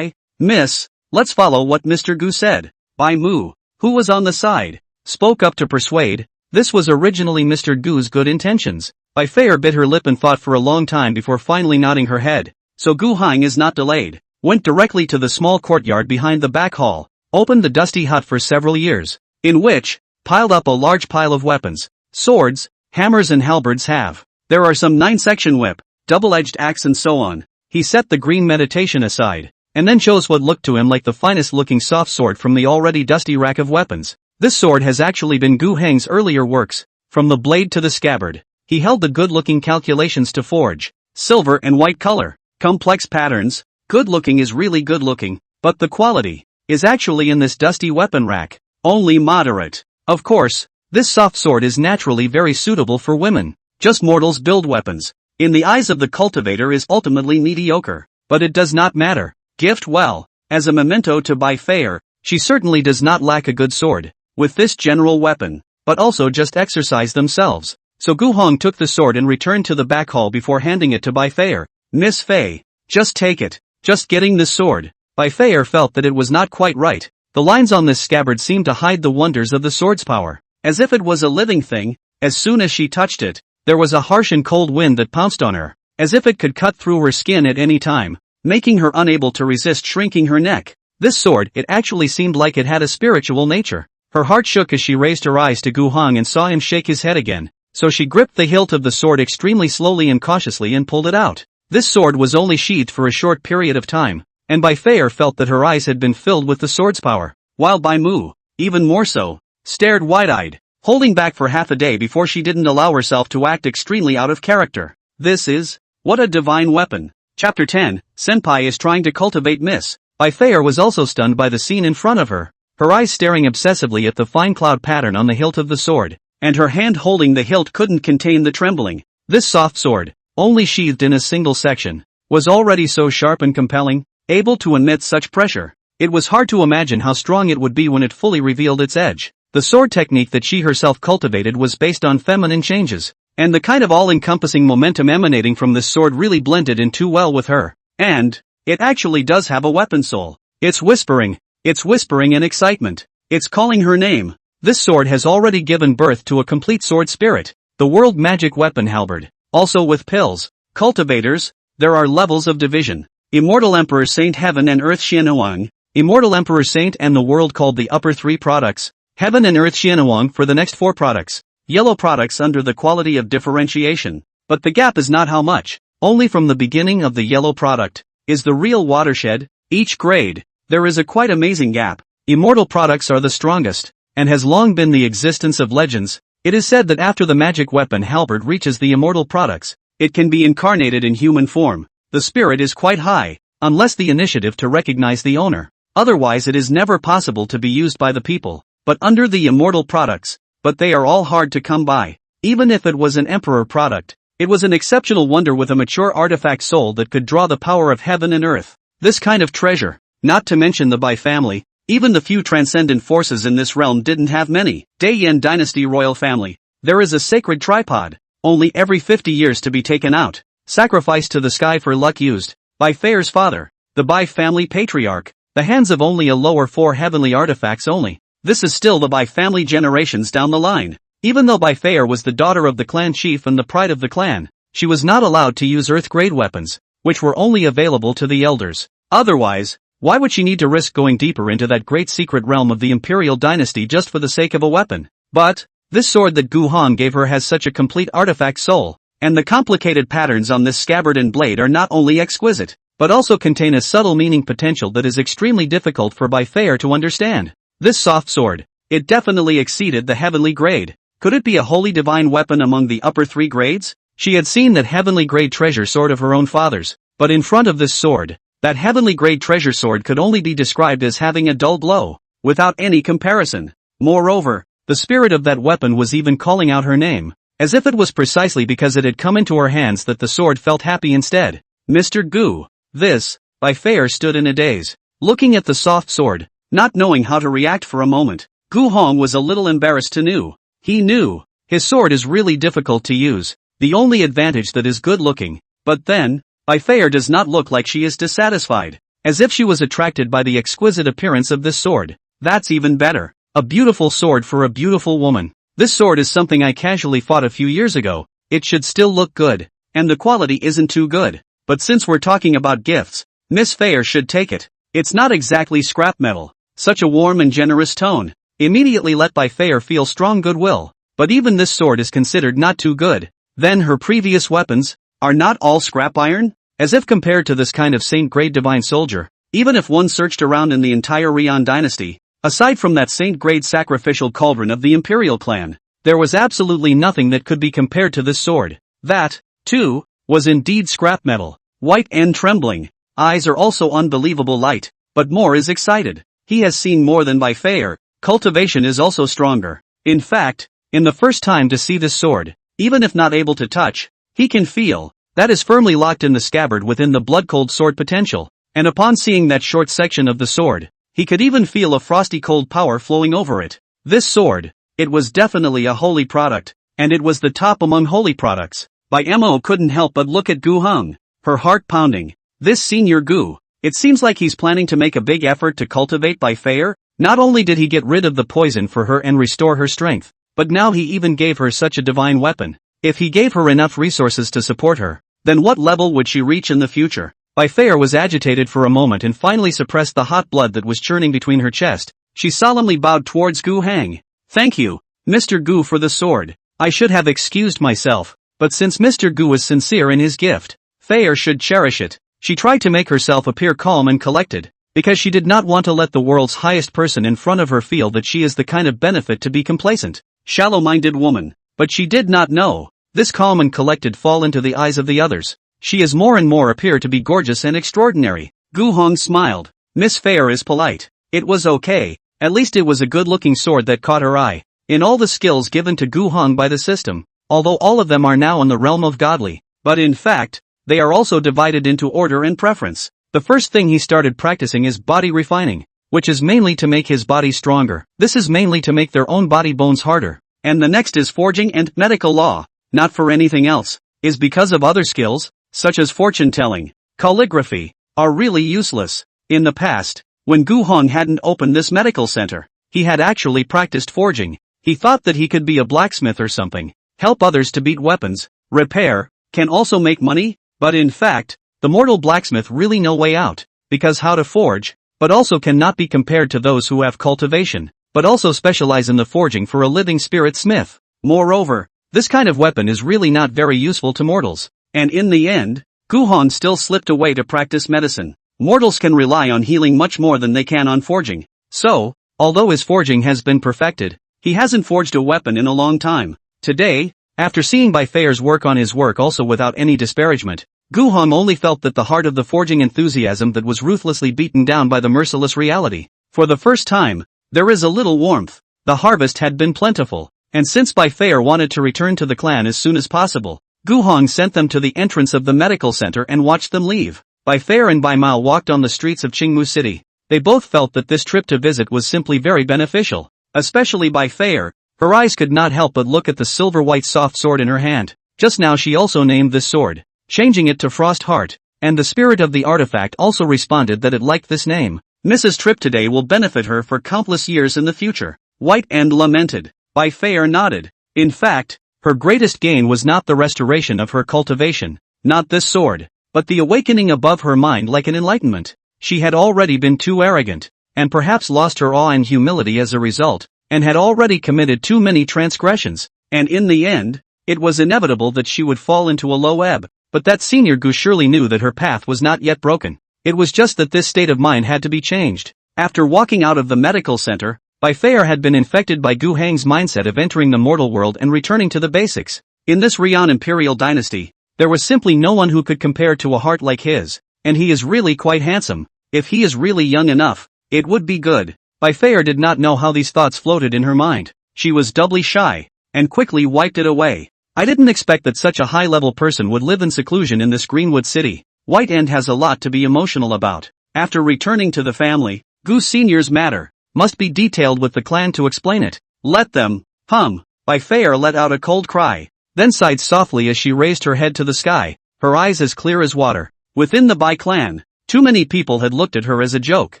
miss, let's follow what Mr. Gu said. Bai Mu, who was on the side, spoke up to persuade. This was originally Mr. Gu's good intentions. Bai Fei bit her lip and thought for a long time before finally nodding her head. So Gu Heng is not delayed. Went directly to the small courtyard behind the back hall, opened the dusty hut for several years, in which, piled up a large pile of weapons, swords, hammers and halberds have. There are some 9-section whip, double-edged axe and so on. He set the green meditation aside, and then chose what looked to him like the finest-looking soft sword from the already dusty rack of weapons. This sword has actually been Gu Heng's earlier works, from the blade to the scabbard. He held the good-looking calculations to forge, silver and white color, complex patterns. Good-looking is really good-looking, but the quality is actually in this dusty weapon rack, only moderate. Of course, this soft sword is naturally very suitable for women. Just mortals build weapons. In the eyes of the cultivator is ultimately mediocre, but it does not matter. Gift well. As a memento to Bai Fei, she certainly does not lack a good sword, with this general weapon, but also just exercise themselves. So Gu Hong took the sword and returned to the back hall before handing it to Bai Fei. Miss Fei, just take it. Just getting this sword. Bai Fei felt that it was not quite right. The lines on this scabbard seemed to hide the wonders of the sword's power, as if it was a living thing. As soon as she touched it, there was a harsh and cold wind that pounced on her, as if it could cut through her skin at any time, making her unable to resist shrinking her neck. This sword, it actually seemed like it had a spiritual nature. Her heart shook as she raised her eyes to Gu Hong and saw him shake his head again, so she gripped the hilt of the sword extremely slowly and cautiously and pulled it out. This sword was only sheathed for a short period of time, and Bai Fei felt that her eyes had been filled with the sword's power, while Bai Mu, even more so, stared wide-eyed, holding back for half a day before she didn't allow herself to act extremely out of character. This is, what a divine weapon. Chapter 10, Senpai is trying to cultivate Miss. Bai Fei was also stunned by the scene in front of her, her eyes staring obsessively at the fine cloud pattern on the hilt of the sword, and her hand holding the hilt couldn't contain the trembling. This soft sword, only sheathed in a single section, was already so sharp and compelling, able to emit such pressure. It was hard to imagine how strong it would be when it fully revealed its edge. The sword technique that she herself cultivated was based on feminine changes, and the kind of all-encompassing momentum emanating from this sword really blended in too well with her. And, it actually does have a weapon soul. It's whispering in excitement. It's calling her name. This sword has already given birth to a complete sword spirit, the world magic weapon halberd. Also with pills, cultivators, there are levels of division. Immortal Emperor Saint Heaven and Earth Xianwang, Immortal Emperor Saint and the world called the upper 3 products, Heaven and Earth Xianwang for the next 4 products, yellow products under the quality of differentiation. But the gap is not how much, only from the beginning of the yellow product, is the real watershed. Each grade, there is a quite amazing gap. Immortal products are the strongest, and has long been the existence of legends. It is said that after the magic weapon halberd reaches the immortal products, it can be incarnated in human form. The spirit is quite high, unless the initiative to recognize the owner. Otherwise it is never possible to be used by the people, but under the immortal products, but they are all hard to come by. Even if it was an emperor product, it was an exceptional wonder with a mature artifact soul that could draw the power of heaven and earth. This kind of treasure, not to mention the Bai family, even the few transcendent forces in this realm didn't have many. Daiyan dynasty royal family. There is a sacred tripod, only every 50 years to be taken out, sacrificed to the sky for luck used. Bai Fei's father, the Bai family patriarch, the hands of only a lower 4 heavenly artifacts only. This is still the Bai family generations down the line. Even though Bai Fei was the daughter of the clan chief and the pride of the clan, she was not allowed to use earth-grade weapons, which were only available to the elders. Otherwise, why would she need to risk going deeper into that great secret realm of the imperial dynasty just for the sake of a weapon? But, this sword that Gu Han gave her has such a complete artifact soul, and the complicated patterns on this scabbard and blade are not only exquisite, but also contain a subtle meaning potential that is extremely difficult for Bai Fei to understand. This soft sword, it definitely exceeded the heavenly grade. Could it be a wholly divine weapon among the upper 3 grades? She had seen that heavenly grade treasure sword of her own father's, but in front of this sword, that heavenly grade treasure sword could only be described as having a dull glow, without any comparison. Moreover, the spirit of that weapon was even calling out her name, as if it was precisely because it had come into her hands that the sword felt happy instead. Mr. Gu. This, Bai Fei stood in a daze, looking at the soft sword, not knowing how to react for a moment. Gu Hong was a little embarrassed to know. He knew, his sword is really difficult to use, the only advantage that is good looking, But then, Bai Fei does not look like she is dissatisfied. As if she was attracted by the exquisite appearance of this sword. That's even better. A beautiful sword for a beautiful woman. This sword is something I casually fought a few years ago. It should still look good. And the quality isn't too good. But since we're talking about gifts, Miss Fei should take it. It's not exactly scrap metal. Such a warm and generous tone. Immediately let Bai Fei feel strong goodwill. But even this sword is considered not too good. Then her previous weapons are not all scrap iron? As if compared to this kind of saint-grade divine soldier, even if one searched around in the entire Rian dynasty, aside from that saint-grade sacrificial cauldron of the imperial clan, there was absolutely nothing that could be compared to this sword. That, too, was indeed scrap metal, white and trembling. Eyes are also unbelievable light, but more is excited. He has seen more than Bai Fei. Cultivation is also stronger. In fact, in the first time to see this sword, even if not able to touch, he can feel that is firmly locked in the scabbard within the blood-cold sword potential, and upon seeing that short section of the sword, he could even feel a frosty cold power flowing over it. This sword, it was definitely a holy product, and it was the top among holy products. Bai Mo couldn't help but look at Gu Heng, her heart pounding. This senior Gu, it seems like he's planning to make a big effort to cultivate Bai Fei. Not only did he get rid of the poison for her and restore her strength, but now he even gave her such a divine weapon. If he gave her enough resources to support her, then what level would she reach in the future? Bai Fei was agitated for a moment and finally suppressed the hot blood that was churning between her chest. She solemnly bowed towards Gu Heng. Thank you, Mr. Gu, for the sword. I should have excused myself, but since Mr. Gu was sincere in his gift, Fei should cherish it. She tried to make herself appear calm and collected, because she did not want to let the world's highest person in front of her feel that she is the kind of benefit to be complacent, shallow-minded woman. But she did not know. This calm and collected fall into the eyes of the others. She is more and more appear to be gorgeous and extraordinary. Gu Heng smiled. Miss Fei is polite. It was okay. At least it was a good-looking sword that caught her eye. In all the skills given to Gu Heng by the system, although all of them are now in the realm of godly, but in fact, they are also divided into order and preference. The first thing he started practicing is body refining, which is mainly to make his body stronger. This is mainly to make their own body bones harder. And the next is forging and medical law. Not for anything else, is because of other skills, such as fortune-telling, calligraphy, are really useless. In the past, when Gu Heng hadn't opened this medical center, he had actually practiced forging. He thought that he could be a blacksmith or something, help others to beat weapons, repair, can also make money, but in fact, the mortal blacksmith really no way out, because how to forge, but also cannot be compared to those who have cultivation, but also specialize in the forging for a living spirit smith. Moreover, this kind of weapon is really not very useful to mortals, and in the end, Gu Heng still slipped away to practice medicine. Mortals can rely on healing much more than they can on forging. So, although his forging has been perfected, he hasn't forged a weapon in a long time. Today, after seeing Bai Fei's work on his work also without any disparagement, Gu Heng only felt that the heart of the forging enthusiasm that was ruthlessly beaten down by the merciless reality. For the first time, there is a little warmth. The harvest had been plentiful. And since Bai Fei wanted to return to the clan as soon as possible, Gu Heng sent them to the entrance of the medical center and watched them leave. Bai Fei and Bai Mao walked on the streets of Qingmu City. They both felt that this trip to visit was simply very beneficial. Especially Bai Fei. Her eyes could not help but look at the silver-white soft sword in her hand. Just now she also named this sword, changing it to Frost Heart, and the spirit of the artifact also responded that it liked this name. Mrs. Trip today will benefit her for countless years in the future. White and lamented. Bai Fei nodded. In fact, her greatest gain was not the restoration of her cultivation, not this sword, but the awakening above her mind like an enlightenment. She had already been too arrogant, and perhaps lost her awe and humility as a result, and had already committed too many transgressions, and in the end, it was inevitable that she would fall into a low ebb. But that senior Gu surely knew that her path was not yet broken. It was just that this state of mind had to be changed. After walking out of the medical center, Bai Fei had been infected by Gu Heng's mindset of entering the mortal world and returning to the basics. In this Rian imperial dynasty, there was simply no one who could compare to a heart like his, and he is really quite handsome. If he is really young enough, it would be good. Bai Fei did not know how these thoughts floated in her mind. She was doubly shy, and quickly wiped it away. I didn't expect that such a high-level person would live in seclusion in this Greenwood city. White End has a lot to be emotional about. After returning to the family, Gu Senior's matter must be detailed with the clan to explain it. Let them, Bai Fei let out a cold cry, then sighed softly as she raised her head to the sky. her eyes as clear as water. Within the Bai clan, too many people had looked at her as a joke,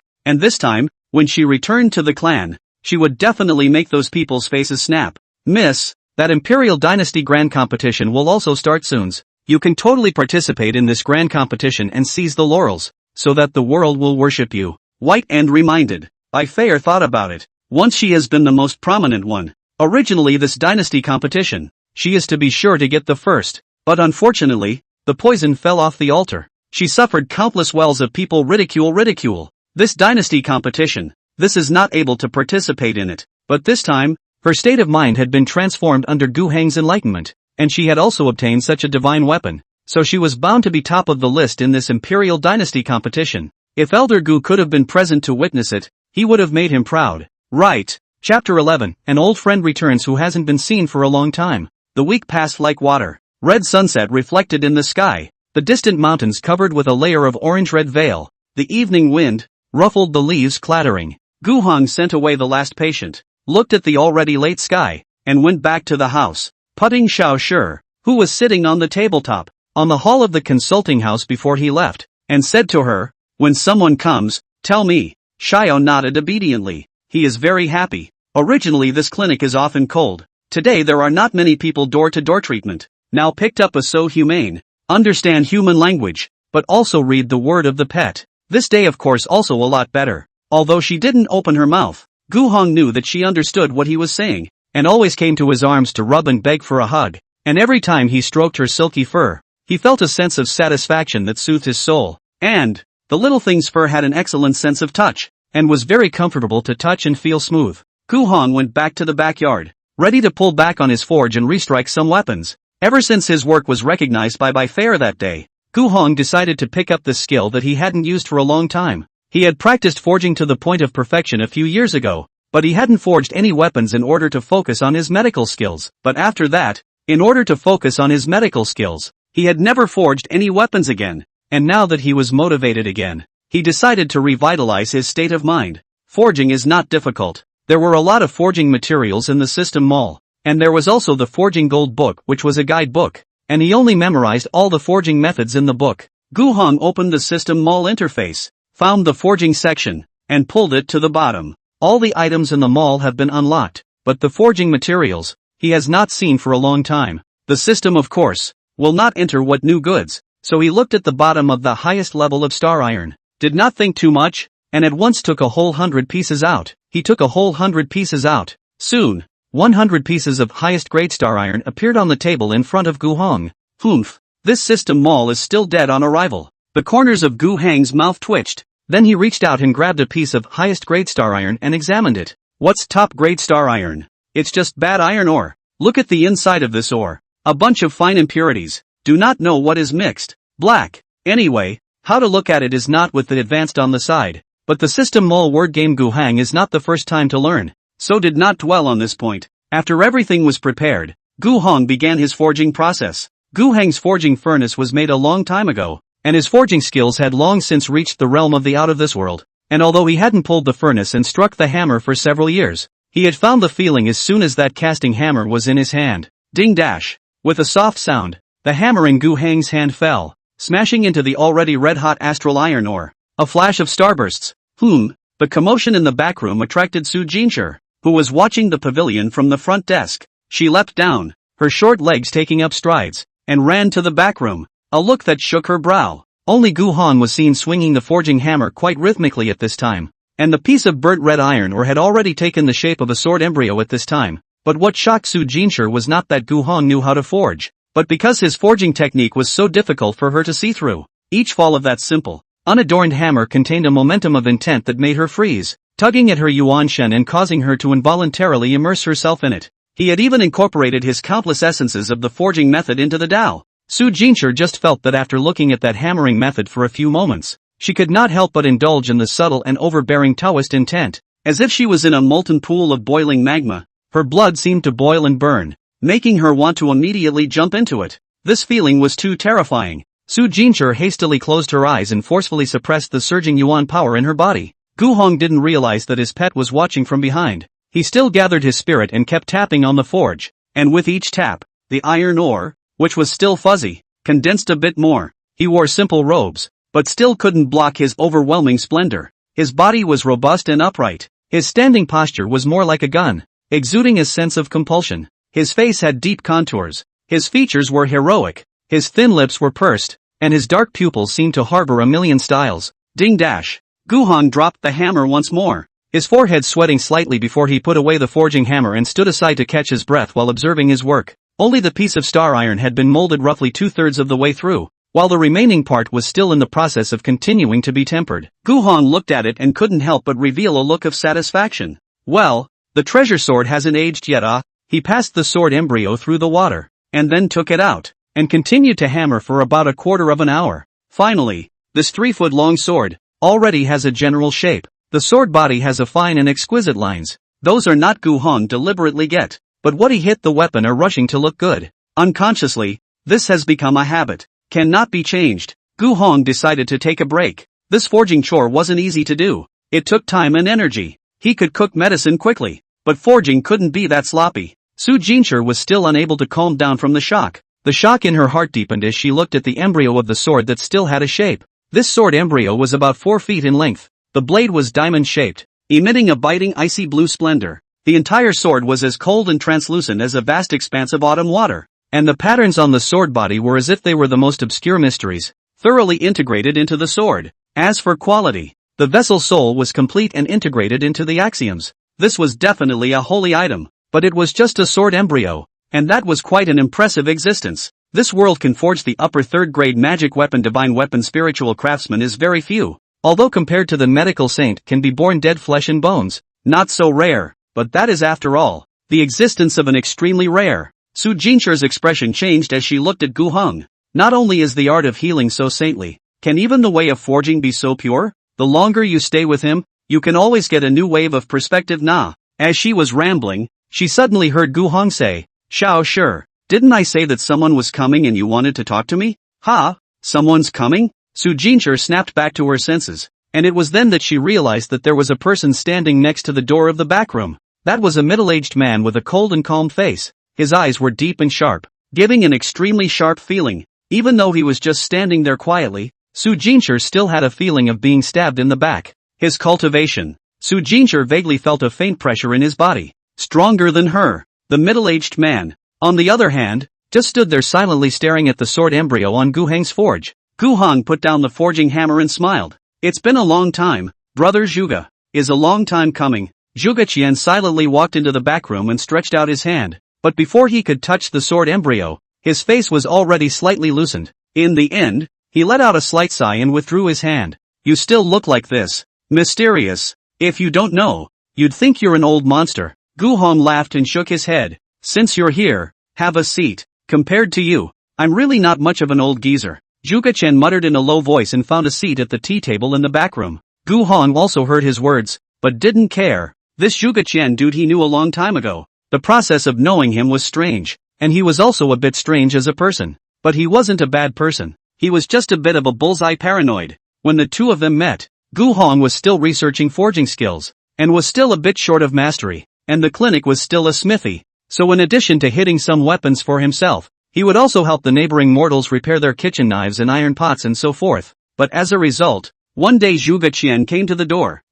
and this time, when she returned to the clan, she would definitely make those people's faces snap. Miss, that Imperial Dynasty Grand Competition will also start soon. You can totally participate in this grand competition and seize the laurels, so that the world will worship you. White and reminded. Bai Fair thought about it. Once she has been the most prominent one. Originally this dynasty competition, she is to be sure to get the first, but unfortunately, the poison fell off the altar. She suffered countless wells of people ridicule. This dynasty competition, this is not able to participate in it, but this time, her state of mind had been transformed under Gu Heng's enlightenment, and she had also obtained such a divine weapon, so she was bound to be top of the list in this Imperial Dynasty competition. If Elder Gu could have been present to witness it, he would have made him proud. Right. Chapter 11, an old friend returns who hasn't been seen for a long time. The week passed like water. Red sunset reflected in the sky, the distant mountains covered with a layer of orange-red veil. The evening wind ruffled the leaves clattering. Gu Hong sent away the last patient, looked at the already late sky, and went back to the house, putting Xiao Shi, who was sitting on the tabletop, on the hall of the consulting house before he left, and said to her, "When someone comes, tell me." Xiao nodded obediently. He is very happy. Originally this clinic is often cold. Today there are not many people door-to-door treatment. Now picked up a so humane. Understand human language, but also read the word of the pet. This day of course also a lot better. Although she didn't open her mouth, Gu Hong knew that she understood what he was saying, and always came to his arms to rub and beg for a hug. And every time he stroked her silky fur, he felt a sense of satisfaction that soothed his soul. And the little thing's fur had an excellent sense of touch, and was very comfortable to touch and feel smooth. Gu Hong went back to the backyard, ready to pull back on his forge and restrike some weapons. Ever since his work was recognized by Bai Fair that day, Gu Hong decided to pick up this skill that he hadn't used for a long time. He had practiced forging to the point of perfection a few years ago, but he hadn't forged any weapons in order to focus on his medical skills. But after that, in order to focus on his medical skills, he had never forged any weapons again, and now that he was motivated again, he decided to revitalize his state of mind. Forging is not difficult. There were a lot of forging materials in the system mall, and there was also the Forging Gold book which was a guide book, and he only memorized all the forging methods in the book. Gu Hong opened the system mall interface, found the forging section, and pulled it to the bottom. All the items in the mall have been unlocked, but the forging materials, he has not seen for a long time. The system of course, will not enter what new goods, so he looked at the bottom of the highest level of star iron, did not think too much, and at once took a whole 100 pieces out. He took a whole 100 pieces out. Soon, 100 pieces of highest grade star iron appeared on the table in front of Gu Hong. Humph, this system mall is still dead on arrival. The corners of Gu Heng's mouth twitched. Then he reached out and grabbed a piece of highest grade star iron and examined it. What's top grade star iron? It's just bad iron ore. Look at the inside of this ore. A bunch of fine impurities. Do not know what is mixed. Black. Anyway, how to look at it is not with the advanced on the side. But the system mall word game Gu Heng is not the first time to learn, so did not dwell on this point. After everything was prepared, Gu Hong began his forging process. Gu Heng's forging furnace was made a long time ago, and his forging skills had long since reached the realm of the out of this world. And although he hadn't pulled the furnace and struck the hammer for several years, he had found the feeling as soon as that casting hammer was in his hand. Ding dash! With a soft sound, the hammer in Gu Heng's hand fell, smashing into the already red-hot astral iron ore. A flash of starbursts. The commotion in the back room attracted Su Jinshi, who was watching the pavilion from the front desk. She leapt down, her short legs taking up strides, and ran to the back room, a look that shook her brow. Only Gu Hong was seen swinging the forging hammer quite rhythmically at this time, and the piece of burnt red iron ore had already taken the shape of a sword embryo at this time. But what shocked Su Jinshi was not that Gu Hong knew how to forge, but because his forging technique was so difficult for her to see through. Each fall of that simple, unadorned hammer contained a momentum of intent that made her freeze, tugging at her yuan shen and causing her to involuntarily immerse herself in it. He had even incorporated his countless essences of the forging method into the Tao. Su Jinshi just felt that after looking at that hammering method for a few moments, she could not help but indulge in the subtle and overbearing Taoist intent. As if she was in a molten pool of boiling magma, her blood seemed to boil and burn, making her want to immediately jump into it. This feeling was too terrifying. Su Jinshi hastily closed her eyes and forcefully suppressed the surging yuan power in her body. Gu Hong didn't realize that his pet was watching from behind. He still gathered his spirit and kept tapping on the forge, and with each tap, the iron ore, which was still fuzzy, condensed a bit more. He wore simple robes, but still couldn't block his overwhelming splendor. His body was robust and upright. His standing posture was more like a gun, exuding a sense of compulsion. His face had deep contours. His features were heroic. His thin lips were pursed, and his dark pupils seemed to harbor a million styles. Ding dash. Gu Hong dropped the hammer once more, his forehead sweating slightly before he put away the forging hammer and stood aside to catch his breath while observing his work. Only the piece of star iron had been molded roughly 2/3 of the way through, while the remaining part was still in the process of continuing to be tempered. Gu Hong looked at it and couldn't help but reveal a look of satisfaction. Well, the treasure sword hasn't aged yet, ah? He passed the sword embryo through the water, and then took it out, and continued to hammer for about a quarter of an hour. Finally, this 3-foot-long sword already has a general shape. The sword body has a fine and exquisite lines. Those are not Gu Hong deliberately get, but what he hit the weapon are rushing to look good. Unconsciously, this has become a habit. Cannot be changed. Gu Hong decided to take a break. This forging chore wasn't easy to do. It took time and energy. He could cook medicine quickly, but forging couldn't be that sloppy. Su Jinshi was still unable to calm down from the shock. The shock in her heart deepened as she looked at the embryo of the sword that still had a shape. This sword embryo was about 4 feet in length. The blade was diamond-shaped, emitting a biting icy blue splendor. The entire sword was as cold and translucent as a vast expanse of autumn water, and the patterns on the sword body were as if they were the most obscure mysteries, thoroughly integrated into the sword. As for quality, the vessel's soul was complete and integrated into the axioms. This was definitely a holy item, but it was just a sword embryo, and that was quite an impressive existence. This world can forge the upper 3rd grade magic weapon divine weapon spiritual craftsman is very few. Although compared to the medical saint can be born dead flesh and bones, not so rare, but that is after all, the existence of an extremely rare. Su Jinshi's expression changed as she looked at Gu Hong. Not only is the art of healing so saintly, can even the way of forging be so pure? The longer you stay with him, you can always get a new wave of perspective nah. As she was rambling, she suddenly heard Gu Hong say, Shao sure, didn't I say that someone was coming and you wanted to talk to me? Ha? Someone's coming? Su Jinshi snapped back to her senses, and it was then that she realized that there was a person standing next to the door of the back room. That was a middle-aged man with a cold and calm face. His eyes were deep and sharp, giving an extremely sharp feeling. Even though he was just standing there quietly, Su Jinshi still had a feeling of being stabbed in the back. His cultivation. Su Jinshi vaguely felt a faint pressure in his body. Stronger than her. The middle-aged man, on the other hand, just stood there silently staring at the sword embryo on Gu Heng's forge. Gu Hong put down the forging hammer and smiled. It's been a long time, brother Zhuge. Is a long time coming. Zhuge Qian silently walked into the back room and stretched out his hand, but before he could touch the sword embryo, his face was already slightly loosened. In the end, he let out a slight sigh and withdrew his hand. You still look like this. Mysterious. If you don't know, you'd think you're an old monster. Gu Hong laughed and shook his head. Since you're here, have a seat. Compared to you, I'm really not much of an old geezer. Zhuge Qian muttered in a low voice and found a seat at the tea table in the back room. Gu Hong also heard his words, but didn't care. This Zhuge Qian dude he knew a long time ago. The process of knowing him was strange, and he was also a bit strange as a person. But he wasn't a bad person. He was just a bit of a bullseye paranoid. When the two of them met, Gu Hong was still researching forging skills, and was still a bit short of mastery, and the clinic was still a smithy. So in addition to hitting some weapons for himself, he would also help the neighboring mortals repair their kitchen knives and iron pots and so forth. But as a result, one day Zhuge Qian came to the door.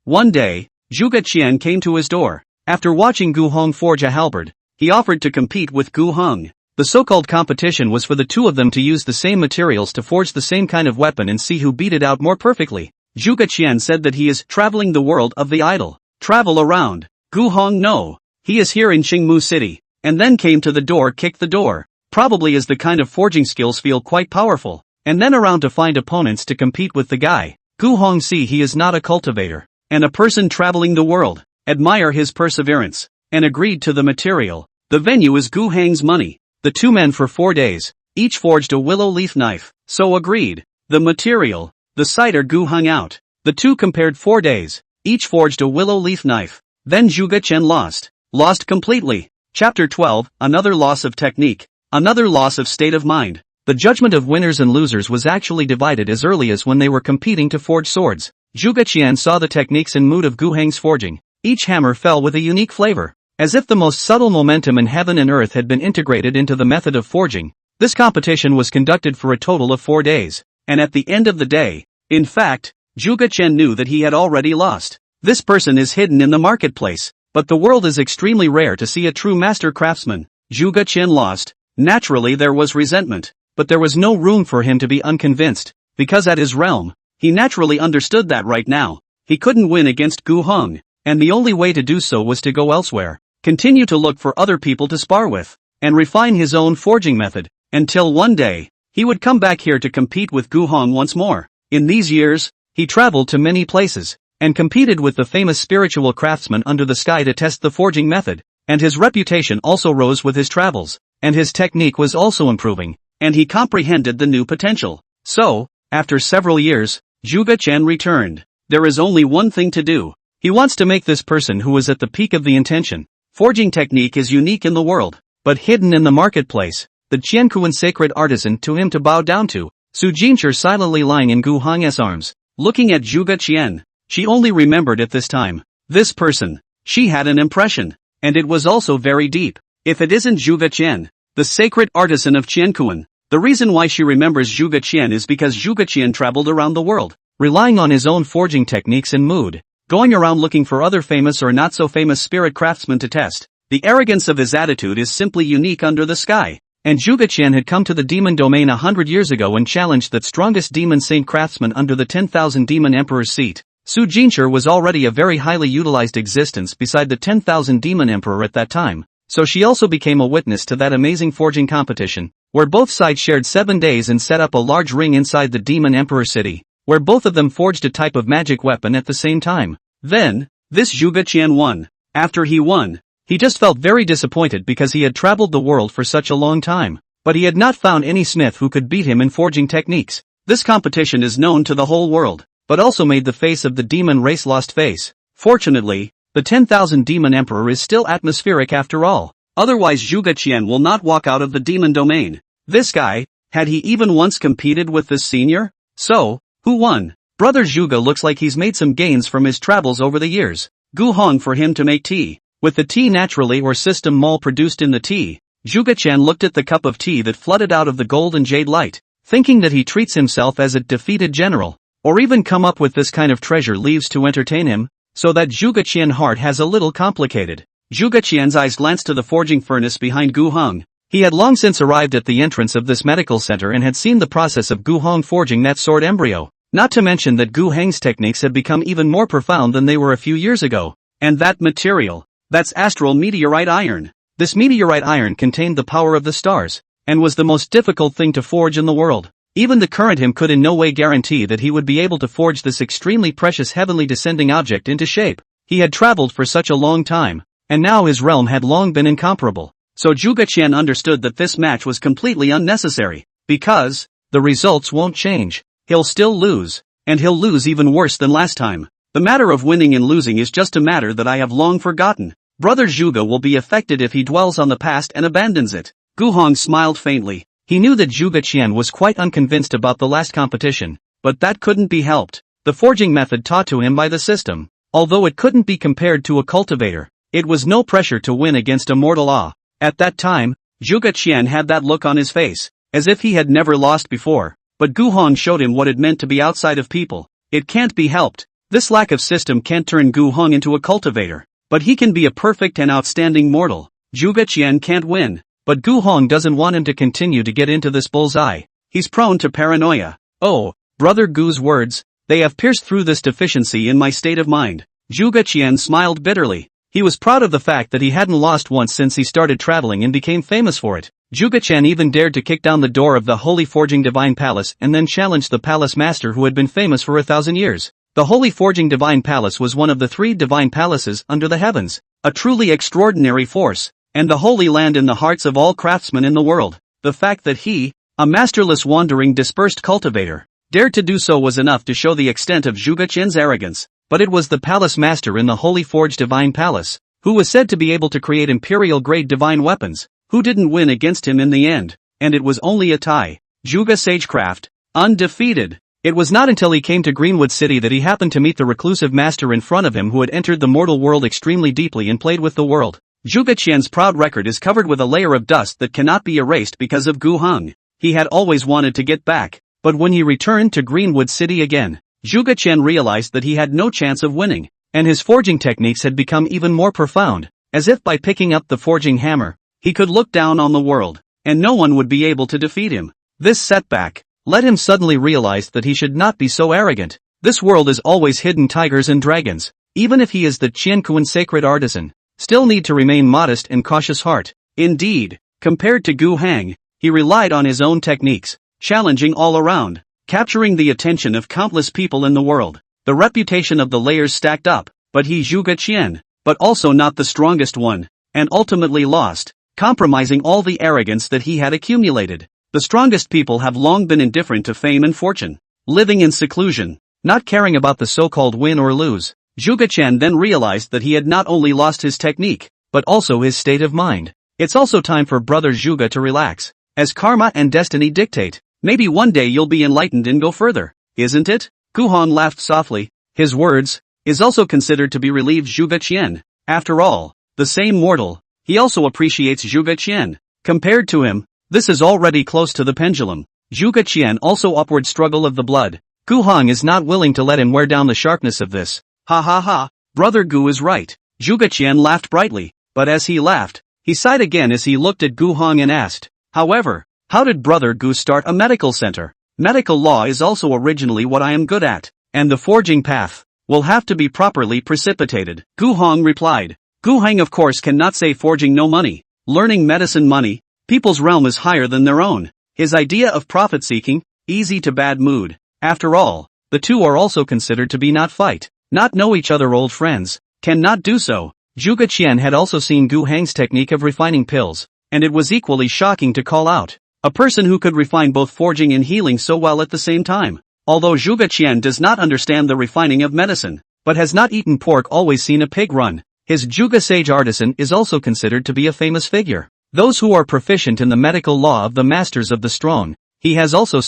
After watching Gu Hong forge a halberd, he offered to compete with Gu Hong. The so-called competition was for the two of them to use the same materials to forge the same kind of weapon and see who beat it out more perfectly. Zhuge Qian said that he is traveling the world of the idol. Travel around. Gu Hong no. He is here in Qingmu City. And then came to the door, kicked the door. Probably as the kind of forging skills feel quite powerful. And then around to find opponents to compete with the guy. Gu Hong see he is not a cultivator. And a person traveling the world. Admire his perseverance. And agreed to the material. The venue is Gu Heng's money. The two men for 4 days, each forged a willow leaf knife. So agreed. The material. The cider Gu hung out. The two compared 4 days, each forged a willow leaf knife. Then Zhuge Qian lost. Lost completely. Chapter 12, Another loss of technique. Another loss of state of mind. The judgment of winners and losers was actually divided as early as when they were competing to forge swords. Zhuge Qian saw the techniques and mood of Gu Heng's forging. Each hammer fell with a unique flavor. As if the most subtle momentum in heaven and earth had been integrated into the method of forging. This competition was conducted for a total of 4 days, and at the end of the day, in fact, Zhuge Qian knew that he had already lost. This person is hidden in the marketplace, but the world is extremely rare to see a true master craftsman. Zhuge Qian lost. Naturally there was resentment, but there was no room for him to be unconvinced, because at his realm, he naturally understood that right now, he couldn't win against Gu Heng, and the only way to do so was to go elsewhere, continue to look for other people to spar with, and refine his own forging method, until one day, he would come back here to compete with Gu Heng once more. In these years, he traveled to many places, and competed with the famous spiritual craftsmen under the sky to test the forging method, and his reputation also rose with his travels, and his technique was also improving, and he comprehended the new potential. So, after several years, Zhuge Qian returned. There is only one thing to do. He wants to make this person who is at the peak of the intention. Forging technique is unique in the world, but hidden in the marketplace. The Qiankuan sacred artisan to him to bow down to. Su Jincher silently lying in Gu Heng's arms, looking at Zhuge Qian. She only remembered at this time. This person. She had an impression, and it was also very deep. If it isn't Zhuge Qian, the sacred artisan of Qiankuan, the reason why she remembers Zhuge Qian is because Zhuge Qian traveled around the world, relying on his own forging techniques and mood, going around looking for other famous or not so famous spirit craftsmen to test. The arrogance of his attitude is simply unique under the sky, and Zhuge Qian had come to the demon domain 100 years ago and challenged that strongest demon saint craftsman under the 10,000 demon emperor's seat. Su Jincher was already a very highly utilized existence beside the 10,000 demon emperor at that time, so she also became a witness to that amazing forging competition, where both sides shared 7 days and set up a large ring inside the demon emperor city, where both of them forged a type of magic weapon at the same time. Then, this Zhuge Qian won. After he won, he just felt very disappointed because he had traveled the world for such a long time, but he had not found any smith who could beat him in forging techniques. This competition is known to the whole world, but also made the face of the demon race lost face. Fortunately, the 10,000 demon emperor is still atmospheric after all, otherwise Zhuge Qian will not walk out of the demon domain. This guy, had he even once competed with this senior? So, who won? Brother Zhuge looks like he's made some gains from his travels over the years. Gu Heng for him to make tea. With the tea naturally or system mole produced in the tea, Zhuge Qian looked at the cup of tea that flooded out of the gold and jade light, thinking that he treats himself as a defeated general, or even come up with this kind of treasure leaves to entertain him, so that Zhuge Qian's heart has a little complicated. Zhuge Qian's eyes glanced to the forging furnace behind Gu Heng. He had long since arrived at the entrance of this medical center and had seen the process of Gu Heng forging that sword embryo, not to mention that Gu Heng's techniques had become even more profound than they were a few years ago. And that material, that's astral meteorite iron. This meteorite iron contained the power of the stars, and was the most difficult thing to forge in the world. Even the current him could in no way guarantee that he would be able to forge this extremely precious heavenly descending object into shape. He had traveled for such a long time, and now his realm had long been incomparable. So Zhuge Qian understood that this match was completely unnecessary, because the results won't change. He'll still lose, and he'll lose even worse than last time. The matter of winning and losing is just a matter that I have long forgotten. Brother Zhuge will be affected if he dwells on the past and abandons it. Gu Heng smiled faintly. He knew that Zhuge Qian was quite unconvinced about the last competition, but that couldn't be helped. The forging method taught to him by the system, although it couldn't be compared to a cultivator, it was no pressure to win against a mortal awe. At that time, Zhuge Qian had that look on his face, as if he had never lost before, but Gu Heng showed him what it meant to be outside of people. It can't be helped. This lack of system can't turn Gu Heng into a cultivator, but he can be a perfect and outstanding mortal. Zhuge Qian can't win, but Gu Heng doesn't want him to continue to get into this bullseye. He's prone to paranoia. Oh, Brother Gu's words, they have pierced through this deficiency in my state of mind. Zhuge Qian smiled bitterly. He was proud of the fact that he hadn't lost once since he started traveling and became famous for it. Zhuge Qian even dared to kick down the door of the Holy Forging Divine Palace and then challenged the palace master who had been famous for 1,000 years. The Holy Forging Divine Palace was one of the 3 divine palaces under the heavens, a truly extraordinary force, and the holy land in the hearts of all craftsmen in the world. The fact that he, a masterless wandering dispersed cultivator, dared to do so was enough to show the extent of Zhuge Qian's arrogance, but it was the palace master in the Holy Forged Divine Palace, who was said to be able to create imperial-grade divine weapons, who didn't win against him in the end, and it was only a tie. Zhuge Sagecraft, undefeated. It was not until he came to Greenwood City that he happened to meet the reclusive master in front of him who had entered the mortal world extremely deeply and played with the world. Zhuge Qian's proud record is covered with a layer of dust that cannot be erased because of Gu Heng. He had always wanted to get back, but when he returned to Greenwood City again, Zhuge Qian realized that he had no chance of winning, and his forging techniques had become even more profound, as if by picking up the forging hammer, he could look down on the world, and no one would be able to defeat him. This setback let him suddenly realize that he should not be so arrogant. This world is always hidden tigers and dragons. Even if he is the Qianquan sacred artisan, still need to remain modest and cautious heart. Indeed, compared to Gu Heng, he relied on his own techniques, challenging all around, capturing the attention of countless people in the world. The reputation of the layers stacked up, but he Zhuge Qian, but also not the strongest one, and ultimately lost, compromising all the arrogance that he had accumulated. The strongest people have long been indifferent to fame and fortune, living in seclusion, not caring about the so-called win or lose. Zhuge Qian then realized that he had not only lost his technique, but also his state of mind. It's also time for brother Zhuge to relax, as karma and destiny dictate. Maybe one day you'll be enlightened and go further, isn't it? Gu Heng laughed softly. His words is also considered to be relieved Zhuge Qian. After all, the same mortal, he also appreciates Zhuge Qian. Compared to him, this is already close to the pendulum. Zhuge Qian also upward struggle of the blood. Gu Heng is not willing to let him wear down the sharpness of this. Ha ha ha, brother Gu is right. Zhuge Qian laughed brightly, but as he laughed, he sighed again as he looked at Gu Heng and asked, however, how did brother Gu start a medical center? Medical law is also originally what I am good at, and the forging path will have to be properly precipitated. Gu Heng replied. Gu Heng of course cannot say forging no money, learning medicine money. People's realm is higher than their own. His idea of profit-seeking, easy to bad mood. After all, the two are also considered to be not fight, not know each other old friends, cannot do so. Zhuge Qian had also seen Gu Heng's technique of refining pills, and it was equally shocking to call out. A person who could refine both forging and healing so well at the same time. Although Zhuge Qian does not understand the refining of medicine, but has not eaten pork always seen a pig run, his Zhuge sage artisan is also considered to be a famous figure. Those who are proficient in the medical law of the masters of the strong, he has also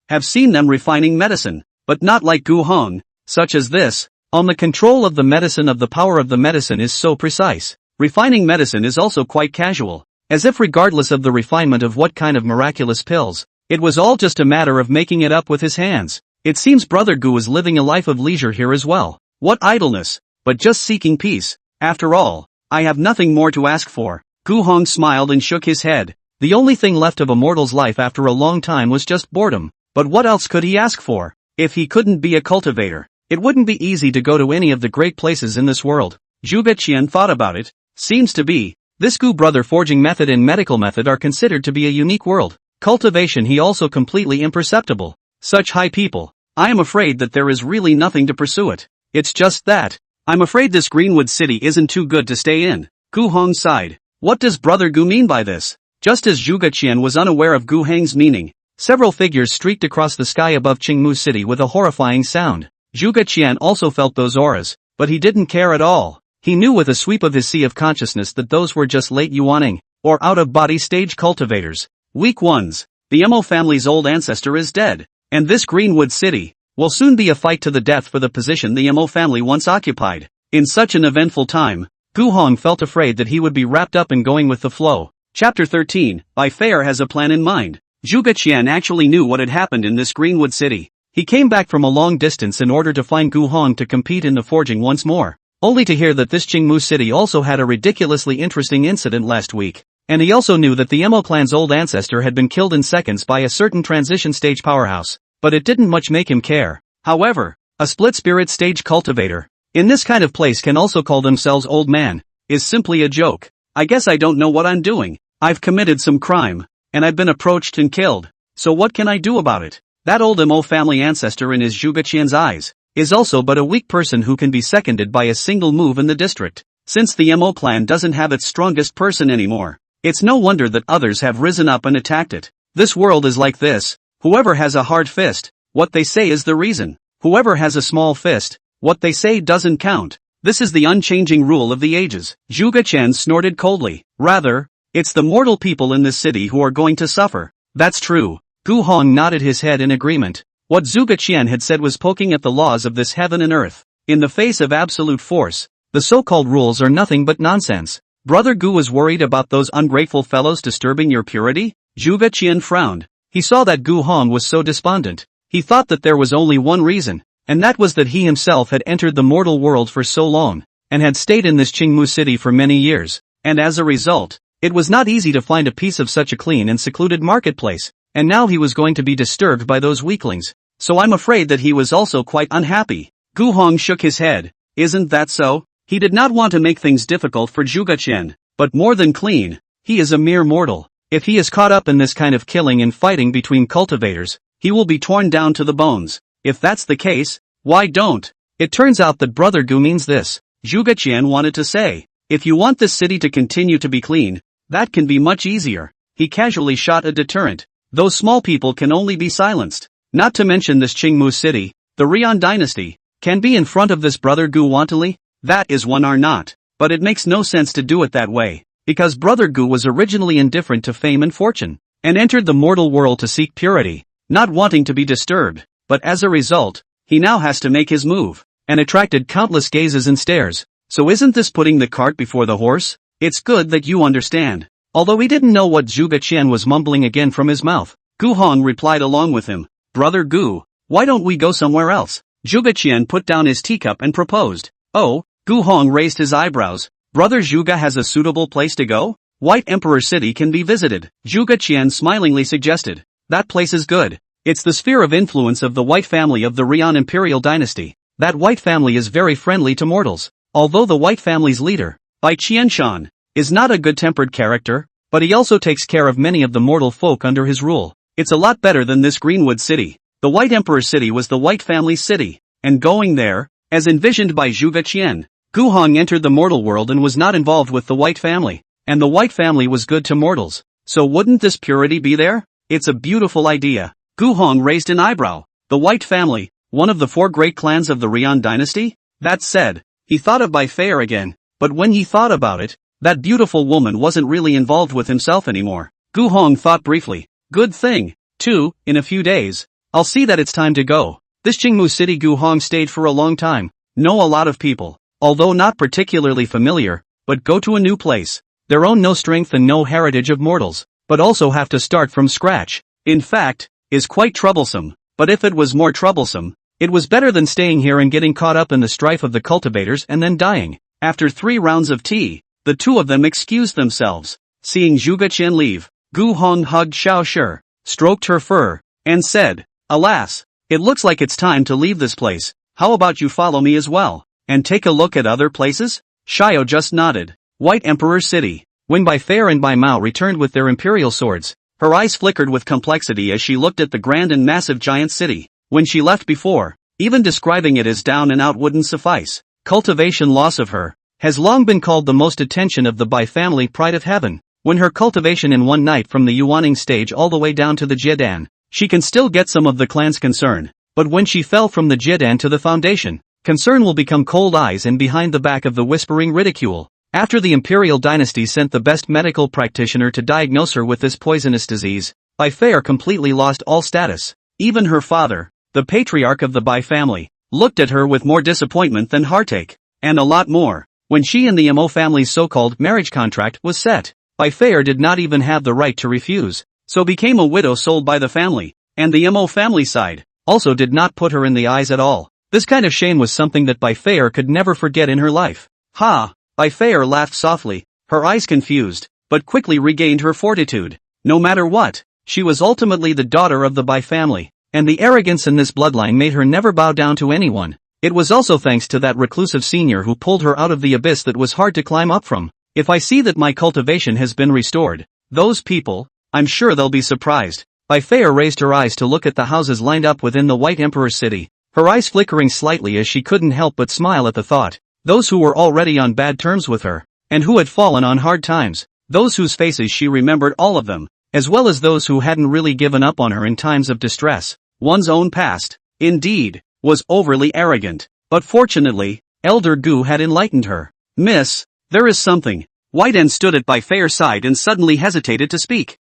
have seen them refining medicine, but not like Gu Heng, such as this. On the control of the medicine of the power of the medicine is so precise. Refining medicine is also quite casual, as if regardless of the refinement of what kind of miraculous pills, it was all just a matter of making it up with his hands. It seems brother Gu is living a life of leisure here as well. What idleness, but just seeking peace. After all, I have nothing more to ask for. Gu Heng smiled and shook his head. The only thing left of a mortal's life after a long time was just boredom. But what else could he ask for? If he couldn't be a cultivator, it wouldn't be easy to go to any of the great places in this world. Zhuge Qian thought about it. Seems to be, this Gu brother forging method and medical method are considered to be a unique world. Cultivation he also completely imperceptible. Such high people. I am afraid that there is really nothing to pursue it. It's just that. I'm afraid this Greenwood City isn't too good to stay in. Gu Heng sighed. What does brother Gu mean by this? Just as Zhuge Qian was unaware of Gu Heng's meaning, several figures streaked across the sky above Qingmu City with a horrifying sound. Zhuge Qian also felt those auras, but he didn't care at all. He knew with a sweep of his sea of consciousness that those were just late yuaning, or out-of-body stage cultivators. Weak ones. The Mo family's old ancestor is dead, and this Greenwood City will soon be a fight to the death for the position the Mo family once occupied. In such an eventful time, Gu Heng felt afraid that he would be wrapped up in going with the flow. Chapter 13, Bai Feier has a plan in mind. Zhuge Qian actually knew what had happened in this Greenwood City. He came back from a long distance in order to find Gu Heng to compete in the forging once more, only to hear that this Qingmu City also had a ridiculously interesting incident last week. And he also knew that the Mo clan's old ancestor had been killed in seconds by a certain transition stage powerhouse, but it didn't much make him care. However, a split-spirit stage cultivator, in this kind of place can also call themselves old man, is simply a joke. I guess I don't know what I'm doing. I've committed some crime, and I've been approached and killed. So what can I do about it? That old Mo family ancestor in his Zhuge Qian's eyes, is also but a weak person who can be seconded by a single move in the district. Since the Mo clan doesn't have its strongest person anymore, it's no wonder that others have risen up and attacked it. This world is like this. Whoever has a hard fist, what they say is the reason. Whoever has a small fist, what they say doesn't count. This is the unchanging rule of the ages. Zhuge Qian snorted coldly. Rather, it's the mortal people in this city who are going to suffer. That's true. Gu Heng nodded his head in agreement. What Zhuge Qian had said was poking at the laws of this heaven and earth. In the face of absolute force, the so-called rules are nothing but nonsense. Brother Gu was worried about those ungrateful fellows disturbing your purity? Zhuge Qian frowned. He saw that Gu Hong was so despondent. He thought that there was only one reason, and that was that he himself had entered the mortal world for so long, and had stayed in this Qingmu city for many years, and as a result, it was not easy to find a piece of such a clean and secluded marketplace, and now he was going to be disturbed by those weaklings. So I'm afraid that he was also quite unhappy. Gu Hong shook his head. Isn't that so? He did not want to make things difficult for Zhuge Qian, but more than clean, he is a mere mortal. If he is caught up in this kind of killing and fighting between cultivators, he will be torn down to the bones. If that's the case, why don't? It turns out that Brother Gu means this. Zhuge Qian wanted to say, if you want this city to continue to be clean, that can be much easier. He casually shot a deterrent. Those small people can only be silenced. Not to mention this Qingmu city, the Rian dynasty, can be in front of this Brother Gu wantonly? That is one or not. But it makes no sense to do it that way, because Brother Gu was originally indifferent to fame and fortune, and entered the mortal world to seek purity, not wanting to be disturbed, but as a result, he now has to make his move, and attracted countless gazes and stares. So isn't this putting the cart before the horse? It's good that you understand. Although he didn't know what Zhuge Qian was mumbling again from his mouth, Gu Hong replied along with him, Brother Gu, why don't we go somewhere else? Zhuge Qian put down his teacup and proposed. Oh, Gu Hong raised his eyebrows. Brother Zhuge has a suitable place to go? White Emperor City can be visited, Zhuge Qian smilingly suggested. That place is good. It's the sphere of influence of the White family of the Rian imperial dynasty. That White family is very friendly to mortals. Although the White family's leader, Bai Qianshan, is not a good-tempered character, but he also takes care of many of the mortal folk under his rule. It's a lot better than this Greenwood city. The White Emperor City was the White family's city, and going there, as envisioned by Zhuge Qian, Gu Hong entered the mortal world and was not involved with the White family, and the White family was good to mortals. So wouldn't this purity be there? It's a beautiful idea. Gu Hong raised an eyebrow. The White family, one of the 4 great clans of the Rian dynasty? That said, he thought of Bai Fei again, but when he thought about it, that beautiful woman wasn't really involved with himself anymore. Gu Hong thought briefly. Good thing, too, in a few days, I'll see that it's time to go. This Qingmu city Gu Hong stayed for a long time, know a lot of people, although not particularly familiar, but go to a new place. Their own no strength and no heritage of mortals, but also have to start from scratch. In fact, is quite troublesome, but if it was more troublesome, it was better than staying here and getting caught up in the strife of the cultivators and then dying. After 3 rounds of tea, the two of them excused themselves. Seeing Zhuge Qian leave, Gu Hong hugged Xiao Shi, stroked her fur, and said, Alas, it looks like it's time to leave this place. How about you follow me as well, and take a look at other places? Xiao just nodded. White Emperor City. When Bai Fei and Bai Mao returned with their imperial swords, her eyes flickered with complexity as she looked at the grand and massive giant city. When she left before, even describing it as down and out wouldn't suffice. Cultivation loss of her has long been called the most attention of the Bai family pride of heaven. When her cultivation in one night from the Yuaning stage all the way down to the Jiedan, she can still get some of the clan's concern, but when she fell from the Jiedan to the foundation, concern will become cold eyes and behind the back of the whispering ridicule. After the imperial dynasty sent the best medical practitioner to diagnose her with this poisonous disease, Bai Fei completely lost all status. Even her father, the patriarch of the Bai family, looked at her with more disappointment than heartache, and a lot more. When she and the Mo family's so-called marriage contract was set, Bai Fei did not even have the right to refuse, so became a widow sold by the family, and the Mo family side also did not put her in the eyes at all. This kind of shame was something that Bai Fei could never forget in her life. Ha! Bai Fei laughed softly, her eyes confused, but quickly regained her fortitude. No matter what, she was ultimately the daughter of the Bai family, and the arrogance in this bloodline made her never bow down to anyone. It was also thanks to that reclusive senior who pulled her out of the abyss that was hard to climb up from. If I see that my cultivation has been restored, those people, I'm sure they'll be surprised. Bai Fei raised her eyes to look at the houses lined up within the White Emperor City, her eyes flickering slightly as she couldn't help but smile at the thought. Those who were already on bad terms with her, and who had fallen on hard times, those whose faces she remembered all of them, as well as those who hadn't really given up on her in times of distress. One's own past, indeed, was overly arrogant, but fortunately, Elder Gu had enlightened her. Miss, there is something. White En stood at Bai Fei's side and suddenly hesitated to speak.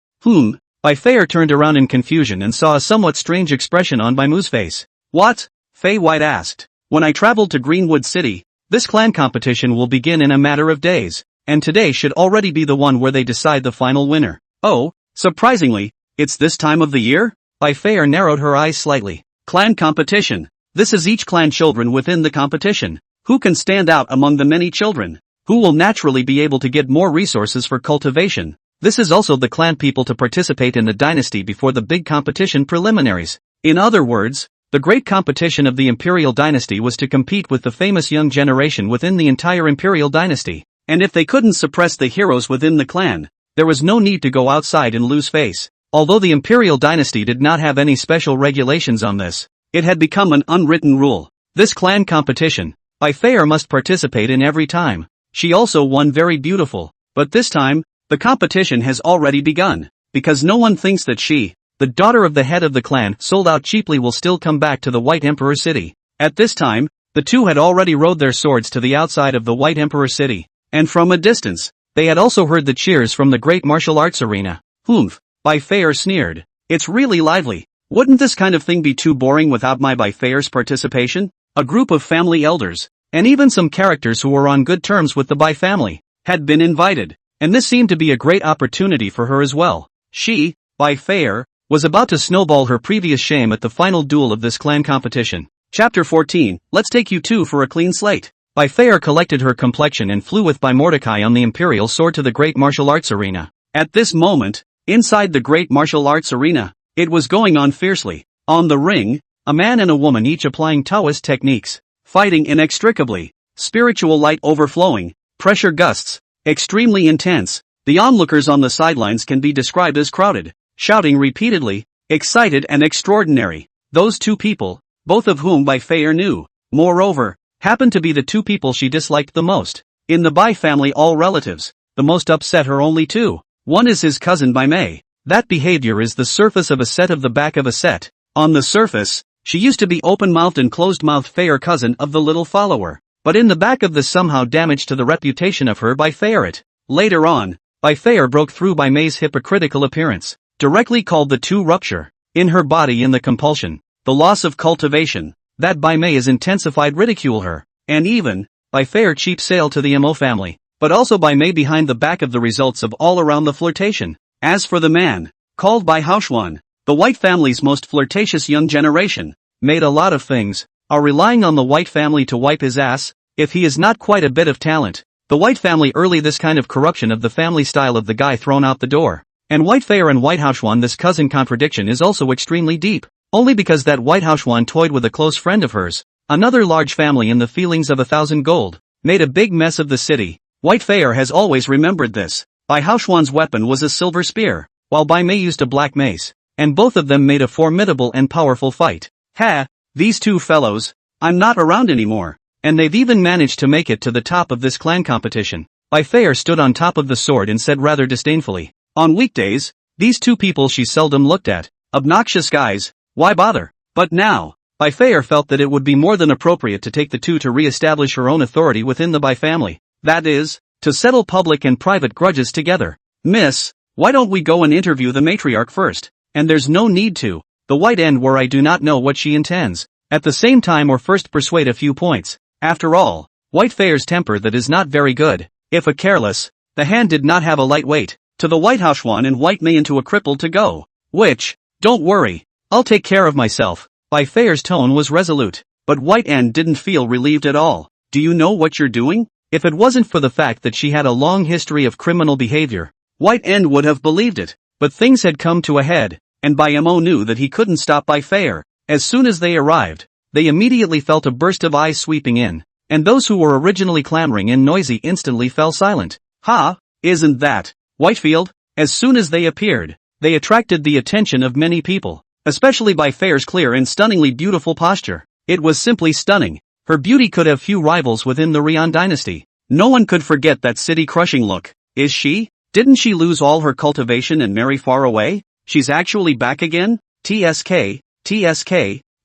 Bai Fei turned around in confusion and saw a somewhat strange expression on Bai Mu's face. What? Fei White asked. When I traveled to Greenwood City, this clan competition will begin in a matter of days. and today should already be the one where they decide the final winner. Oh, surprisingly, it's this time of the year? By Fair narrowed her eyes slightly. Clan competition. This is each clan children within the competition. Who can stand out among the many children? Who will naturally be able to get more resources for cultivation? This is also the clan people to participate in the dynasty before the big competition preliminaries. In other words, the great competition of the imperial dynasty was to compete with the famous young generation within the entire imperial dynasty. And if they couldn't suppress the heroes within the clan, there was no need to go outside and lose face. Although the imperial dynasty did not have any special regulations on this, it had become an unwritten rule. This clan competition, By Fair must participate in every time. She also won very beautiful, but this time, the competition has already begun, because no one thinks that she, the daughter of the head of the clan sold out cheaply, will still come back to the White Emperor city. At this time, the two had already rode their swords to the outside of the White Emperor city, and from a distance, they had also heard the cheers from the great martial arts arena. Humph, By Fair sneered. It's really lively. Wouldn't this kind of thing be too boring without my By Fair's participation? A group of family elders, and even some characters who were on good terms with the By family, had been invited, and this seemed to be a great opportunity for her as well. She, By Fair, was about to snowball her previous shame at the final duel of this clan competition. Chapter 14, Let's Take You Two for a Clean Slate. By Fair collected her complexion and flew with By Mordecai on the imperial sword to the great martial arts arena. At this moment, inside the great martial arts arena, it was going on fiercely. On the ring, a man and a woman each applying Taoist techniques, fighting inextricably, spiritual light overflowing, pressure gusts, extremely intense. The onlookers on the sidelines can be described as crowded, shouting repeatedly, excited and extraordinary. Those two people, both of whom By Fair knew, moreover, happened to be the two people she disliked the most. In the By family, all relatives, the most upset her only two. One is his cousin By May. That behavior is the surface of a set of the back of a set. On the surface, she used to be open-mouthed and closed-mouthed fair cousin of the little follower. But in the back of this somehow damage to the reputation of her By Fair it. Later on, By Fair broke through By May's hypocritical appearance, directly called the two rupture, in her body in the compulsion, the loss of cultivation, that By May is intensified ridicule her, and even, By Fair cheap sale to the Mo family, but also By May behind the back of the results of all around the flirtation. As for the man, called By Haoxuan, the White family's most flirtatious young generation, made a lot of things, are relying on the White family to wipe his ass, if he is not quite a bit of talent. The White family early this kind of corruption of the family style of the guy thrown out the door. And White Fair and White Haoxuan, this cousin contradiction is also extremely deep, only because that White Haoxuan toyed with a close friend of hers, another large family in the feelings of 1,000 gold, made a big mess of the city. White Fair has always remembered this. By Haoxuan's weapon was a silver spear, while By May used a black mace, and both of them made a formidable and powerful fight. Ha, these two fellows, I'm not around anymore, and they've even managed to make it to the top of this clan competition. By Fair stood on top of the sword and said rather disdainfully, on weekdays, these two people she seldom looked at, obnoxious guys, why bother? But now, By Fair felt that it would be more than appropriate to take the two to re-establish her own authority within the By family, that is, to settle public and private grudges together. Miss, why don't we go and interview the matriarch first? And there's no need to, the White End where I do not know what she intends, at the same time or first persuade a few points. After all, White Fair's temper that is not very good, if a careless, the hand did not have a light weight, to the White Haoxuan and White May into a cripple to go, which, don't worry, I'll take care of myself. By Fair's tone was resolute, but White End didn't feel relieved at all. Do you know what you're doing? If it wasn't for the fact that she had a long history of criminal behavior, White End would have believed it, but things had come to a head, and By Mo knew that he couldn't stop By Fair. As soon as they arrived, they immediately felt a burst of eyes sweeping in, and those who were originally clamoring and noisy instantly fell silent. Ha, isn't that Whitefield? As soon as they appeared, they attracted the attention of many people, especially By Fair's clear and stunningly beautiful posture. It was simply stunning. Her beauty could have few rivals within the Rian dynasty. No one could forget that city-crushing look. Is she? Didn't she lose all her cultivation and marry far away? She's actually back again? TSK,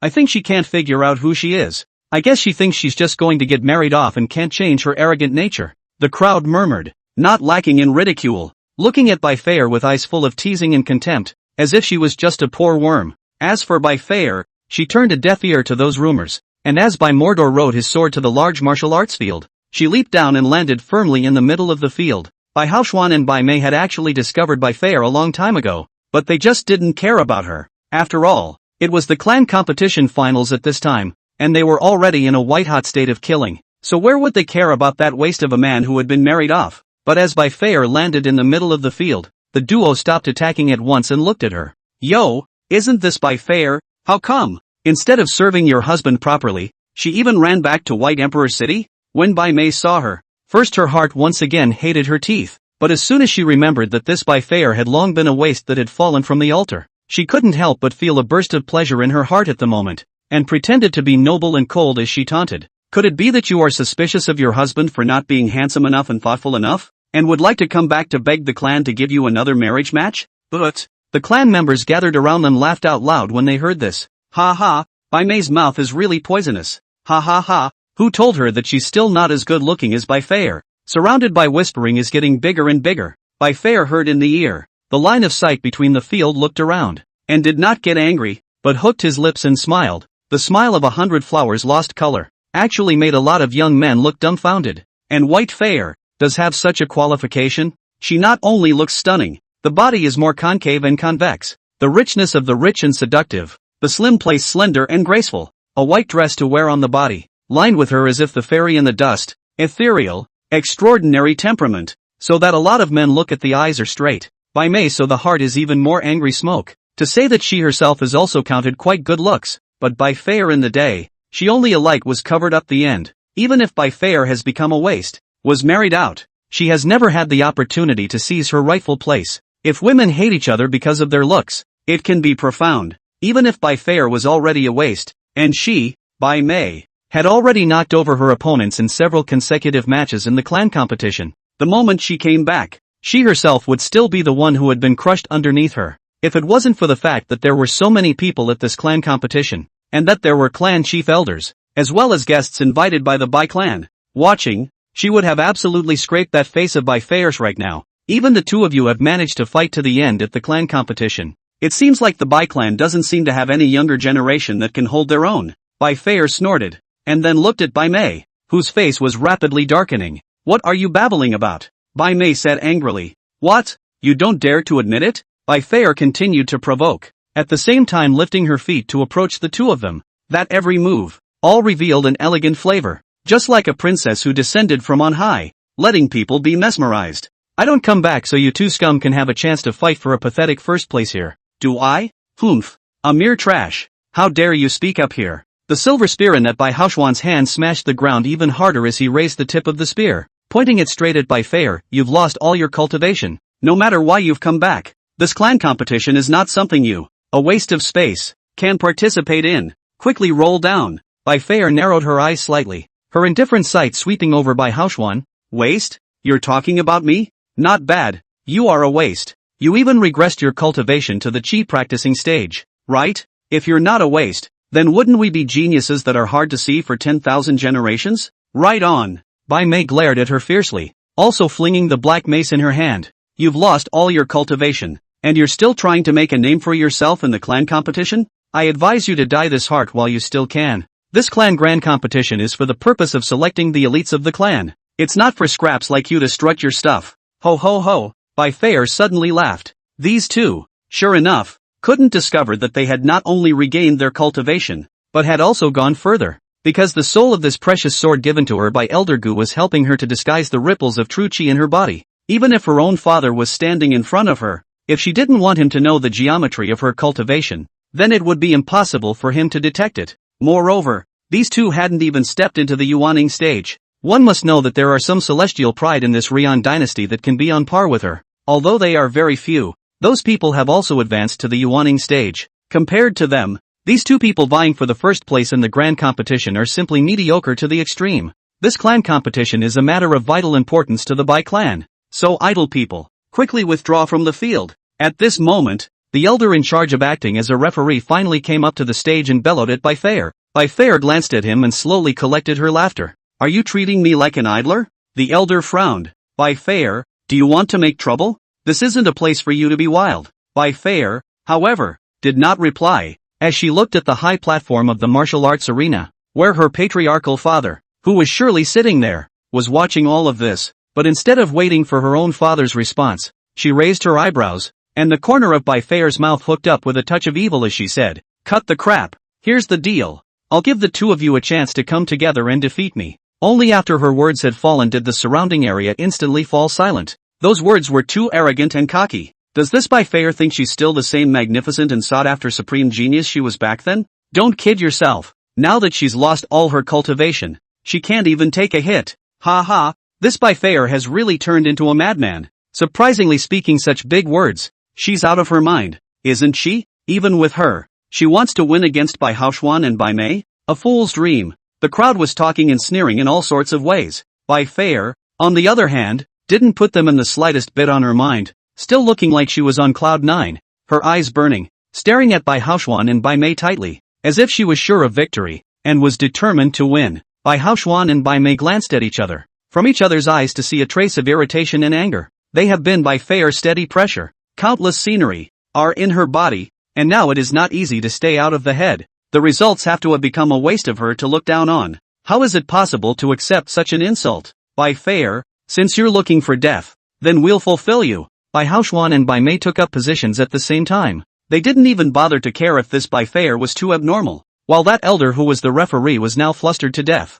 I think she can't figure out who she is. I guess she thinks she's just going to get married off and can't change her arrogant nature. The crowd murmured, not lacking in ridicule, looking at By Fair with eyes full of teasing and contempt, as if she was just a poor worm. As for By Fair, she turned a deaf ear to those rumors, and as By Mordor rode his sword to the large martial arts field, she leaped down and landed firmly in the middle of the field. Bai Haoxuan and Bai Mei had actually discovered Bai Fei a long time ago, but they just didn't care about her. After all, it was the clan competition finals at this time, and they were already in a white-hot state of killing, so where would they care about that waste of a man who had been married off? But as Bai Fei landed in the middle of the field, the duo stopped attacking at once and looked at her. Yo, isn't this Bai Fei? How come? Instead of serving your husband properly, she even ran back to White Emperor City? When Bai Mei saw her, first her heart once again hated her teeth, but as soon as she remembered that this Bai Fei had long been a waste that had fallen from the altar, she couldn't help but feel a burst of pleasure in her heart at the moment, and pretended to be noble and cold as she taunted. Could it be that you are suspicious of your husband for not being handsome enough and thoughtful enough, and would like to come back to beg the clan to give you another marriage match? But the clan members gathered around them laughed out loud when they heard this. Ha ha, Bai Mei's mouth is really poisonous. Ha ha ha, who told her that she's still not as good looking as Bai Fei? Surrounded by whispering is getting bigger and bigger. Bai Fei heard in the ear. The line of sight between the field looked around, and did not get angry, but hooked his lips and smiled. The smile of 100 flowers lost color, actually made a lot of young men look dumbfounded. And White Fei does have such a qualification? She not only looks stunning, the body is more concave and convex, the richness of the rich and seductive, the slim place slender and graceful, a white dress to wear on the body, lined with her as if the fairy in the dust, ethereal, extraordinary temperament, so that a lot of men look at the eyes are straight. Bai Mei so the heart is even more angry smoke. To say that she herself is also counted quite good looks, but Bai Fei in the day, she only alike was covered up the end. Even if Bai Fei has become a waste, was married out, she has never had the opportunity to seize her rightful place. If women hate each other because of their looks, it can be profound. Even if Bai Fei was already a waste, and she, Bai Mei, had already knocked over her opponents in several consecutive matches in the clan competition, the moment she came back, she herself would still be the one who had been crushed underneath her. If it wasn't for the fact that there were so many people at this clan competition, and that there were clan chief elders, as well as guests invited by the Bai clan, watching, she would have absolutely scraped that face of Bai Fei right now. Even the two of you have managed to fight to the end at the clan competition. It seems like the Bai clan doesn't seem to have any younger generation that can hold their own. Bai Fei snorted, and then looked at Bai Mei, whose face was rapidly darkening. What are you babbling about? Bai Mei said angrily. What? You don't dare to admit it? Bai Fei continued to provoke, at the same time lifting her feet to approach the two of them. That every move, all revealed an elegant flavor, just like a princess who descended from on high, letting people be mesmerized. I don't come back so you two scum can have a chance to fight for a pathetic first place here. Do I? Humph. A mere trash. How dare you speak up here? The silver spear in that Bai Haoxuan's hand smashed the ground even harder as he raised the tip of the spear, pointing it straight at Bai Fei. You've lost all your cultivation, no matter why you've come back. This clan competition is not something you, a waste of space, can participate in. Quickly roll down. Bai Fei narrowed her eyes slightly, her indifferent sight sweeping over Bai Haoxuan. Waste? You're talking about me? Not bad. You are a waste. You even regressed your cultivation to the chi practicing stage, right? If you're not a waste, then wouldn't we be geniuses that are hard to see for 10,000 generations? Right on. Bai Mei glared at her fiercely, also flinging the black mace in her hand. You've lost all your cultivation, and you're still trying to make a name for yourself in the clan competition? I advise you to dye this heart while you still can. This clan grand competition is for the purpose of selecting the elites of the clan. It's not for scraps like you to strut your stuff. Ho ho ho. Bai Fei suddenly laughed. These two, sure enough, couldn't discover that they had not only regained their cultivation, but had also gone further, because the soul of this precious sword given to her by Elder Gu was helping her to disguise the ripples of true chi in her body. Even if her own father was standing in front of her, if she didn't want him to know the geometry of her cultivation, then it would be impossible for him to detect it. Moreover, these two hadn't even stepped into the Yuaning stage. One must know that there are some celestial pride in this Rian dynasty that can be on par with her. Although they are very few, those people have also advanced to the Yuaning stage. Compared to them, these two people vying for the first place in the grand competition are simply mediocre to the extreme. This clan competition is a matter of vital importance to the Bai clan. So idle people, quickly withdraw from the field. At this moment, the elder in charge of acting as a referee finally came up to the stage and bellowed at Bai Fei. Bai Fei glanced at him and slowly collected her laughter. Are you treating me like an idler? The elder frowned. Bai Fei, do you want to make trouble? This isn't a place for you to be wild. Bai Fei, however, did not reply, as she looked at the high platform of the martial arts arena, where her patriarchal father, who was surely sitting there, was watching all of this, but instead of waiting for her own father's response, she raised her eyebrows, and the corner of Bai Feier's mouth hooked up with a touch of evil as she said, "Cut the crap. Here's the deal. I'll give the two of you a chance to come together and defeat me." Only after her words had fallen did the surrounding area instantly fall silent. Those words were too arrogant and cocky. Does this Bai Feier think she's still the same magnificent and sought-after supreme genius she was back then? Don't kid yourself. Now that she's lost all her cultivation, she can't even take a hit. Ha ha, this Bai Feier has really turned into a madman. Surprisingly speaking such big words. She's out of her mind, isn't she? Even with her, she wants to win against Bai Haoxuan and Bai Mei? A fool's dream. The crowd was talking and sneering in all sorts of ways. Bai Feier, on the other hand, didn't put them in the slightest bit on her mind, still looking like she was on cloud nine, her eyes burning, staring at Bai Haoxuan and Bai Mei tightly, as if she was sure of victory, and was determined to win. Bai Haoxuan and Bai Mei glanced at each other, from each other's eyes to see a trace of irritation and anger. They have been Bai Feier's steady pressure. Countless scenery are in her body, and now it is not easy to stay out of the head. The results have to have become a waste of her to look down on. How is it possible to accept such an insult? Bai Feier, since you're looking for death, then we'll fulfill you. Bai Haoxuan and Bai Mei took up positions at the same time. They didn't even bother to care if this Bai Feier was too abnormal, while that elder who was the referee was now flustered to death.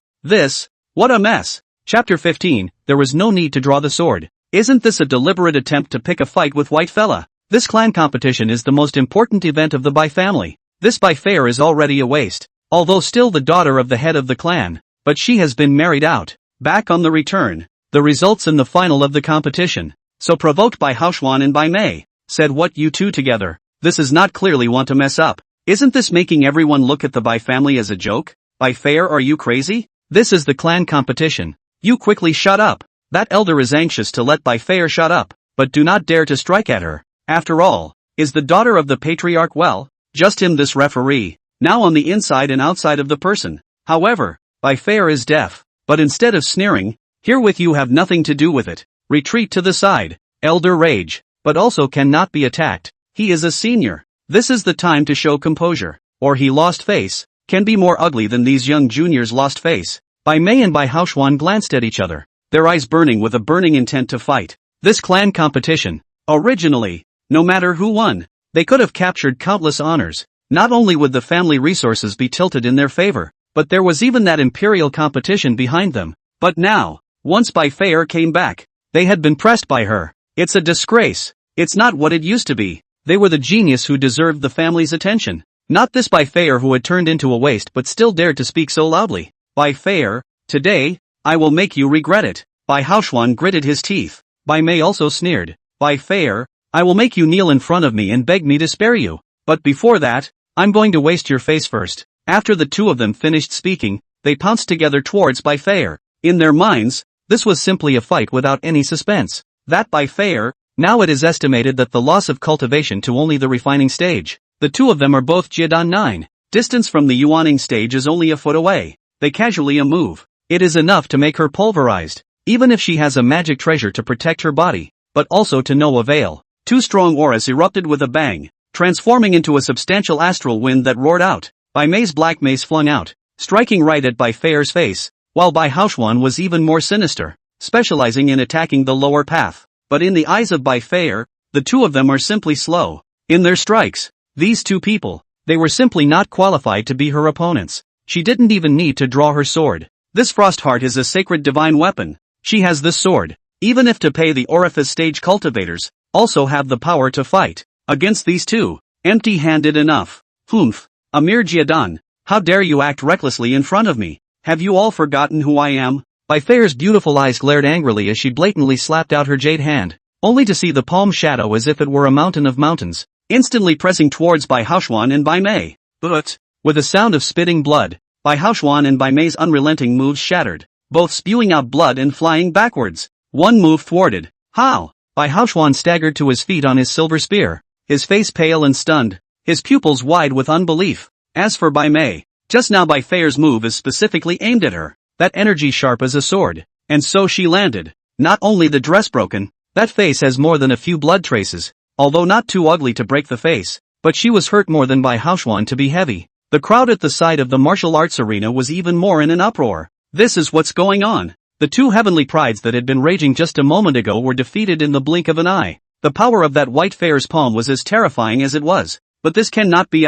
What a mess. Chapter 15, there was no need to draw the sword. Isn't this a deliberate attempt to pick a fight with White Fella? This clan competition is the most important event of the Bai family. This Bai Feier is already a waste, although still the daughter of the head of the clan, but she has been married out. Back on the return, the results in the final of the competition. So provoked by Haoxuan and Bai Mei, said, "What, you two together? This is not clearly want to mess up. Isn't this making everyone look at the Bai family as a joke? Bai Feier, are you crazy? This is the clan competition. You quickly shut up." That elder is anxious to let Bai Feier shut up, but do not dare to strike at her. After all, is the daughter of the patriarch well? Just him, this referee, now on the inside and outside of the person. However, Bai Feier is deaf, but instead of sneering, "Herewith you have nothing to do with it. Retreat to the side." Elder rage, but also cannot be attacked. He is a senior. This is the time to show composure, or he lost face, can be more ugly than these young juniors' lost face. Bai Mei and Bai Haoxuan glanced at each other, their eyes burning with a burning intent to fight. This clan competition, originally, no matter who won, they could have captured countless honors. Not only would the family resources be tilted in their favor, but there was even that imperial competition behind them. But now, once Bai Feier came back, they had been pressed by her. It's a disgrace. It's not what it used to be. They were the genius who deserved the family's attention, not this Bai Feier who had turned into a waste but still dared to speak so loudly. Bai Feier, today, I will make you regret it. Bai Haoxuan gritted his teeth. Bai Mei also sneered. Bai Feier, I will make you kneel in front of me and beg me to spare you. But before that, I'm going to waste your face first. After the two of them finished speaking, they pounced together towards Bai Feier. In their minds, this was simply a fight without any suspense. That Bai Feier, now it is estimated that the loss of cultivation to only the refining stage. The two of them are both Jiadan 9. Distance from the yuaning stage is only a foot away. They casually move. It is enough to make her pulverized, even if she has a magic treasure to protect her body, but also to no avail. Two strong auras erupted with a bang, transforming into a substantial astral wind that roared out. Bai Mei's black mace flung out, striking right at Bai Feier's face, while Bai Haoxuan was even more sinister, specializing in attacking the lower path. But in the eyes of Bai Feier, the two of them are simply slow in their strikes. These two people, they were simply not qualified to be her opponents. She didn't even need to draw her sword. This frost heart is a sacred divine weapon. She has this sword, even if to pay the orifice stage cultivators, also have the power to fight against these two, empty-handed enough. Humph, a mere Jiadan, how dare you act recklessly in front of me? Have you all forgotten who I am? Bai Feier's beautiful eyes glared angrily as she blatantly slapped out her jade hand, only to see the palm shadow as if it were a mountain of mountains, instantly pressing towards Bai Haoxuan and Bai Mei. But, with a sound of spitting blood, Bai Haoxuan and Bai Mei's unrelenting moves shattered, both spewing out blood and flying backwards. One move thwarted. How? Bai Haoxuan staggered to his feet on his silver spear, his face pale and stunned, his pupils wide with unbelief. As for Bai Mei, just now Bai Feier's move is specifically aimed at her, that energy sharp as a sword, and so she landed. Not only the dress broken, that face has more than a few blood traces, although not too ugly to break the face, but she was hurt more than Bai Haoxuan to be heavy. The crowd at the side of the martial arts arena was even more in an uproar. This is what's going on. The two heavenly prides that had been raging just a moment ago were defeated in the blink of an eye. The power of that white fair's palm was as terrifying as it was. But this cannot be.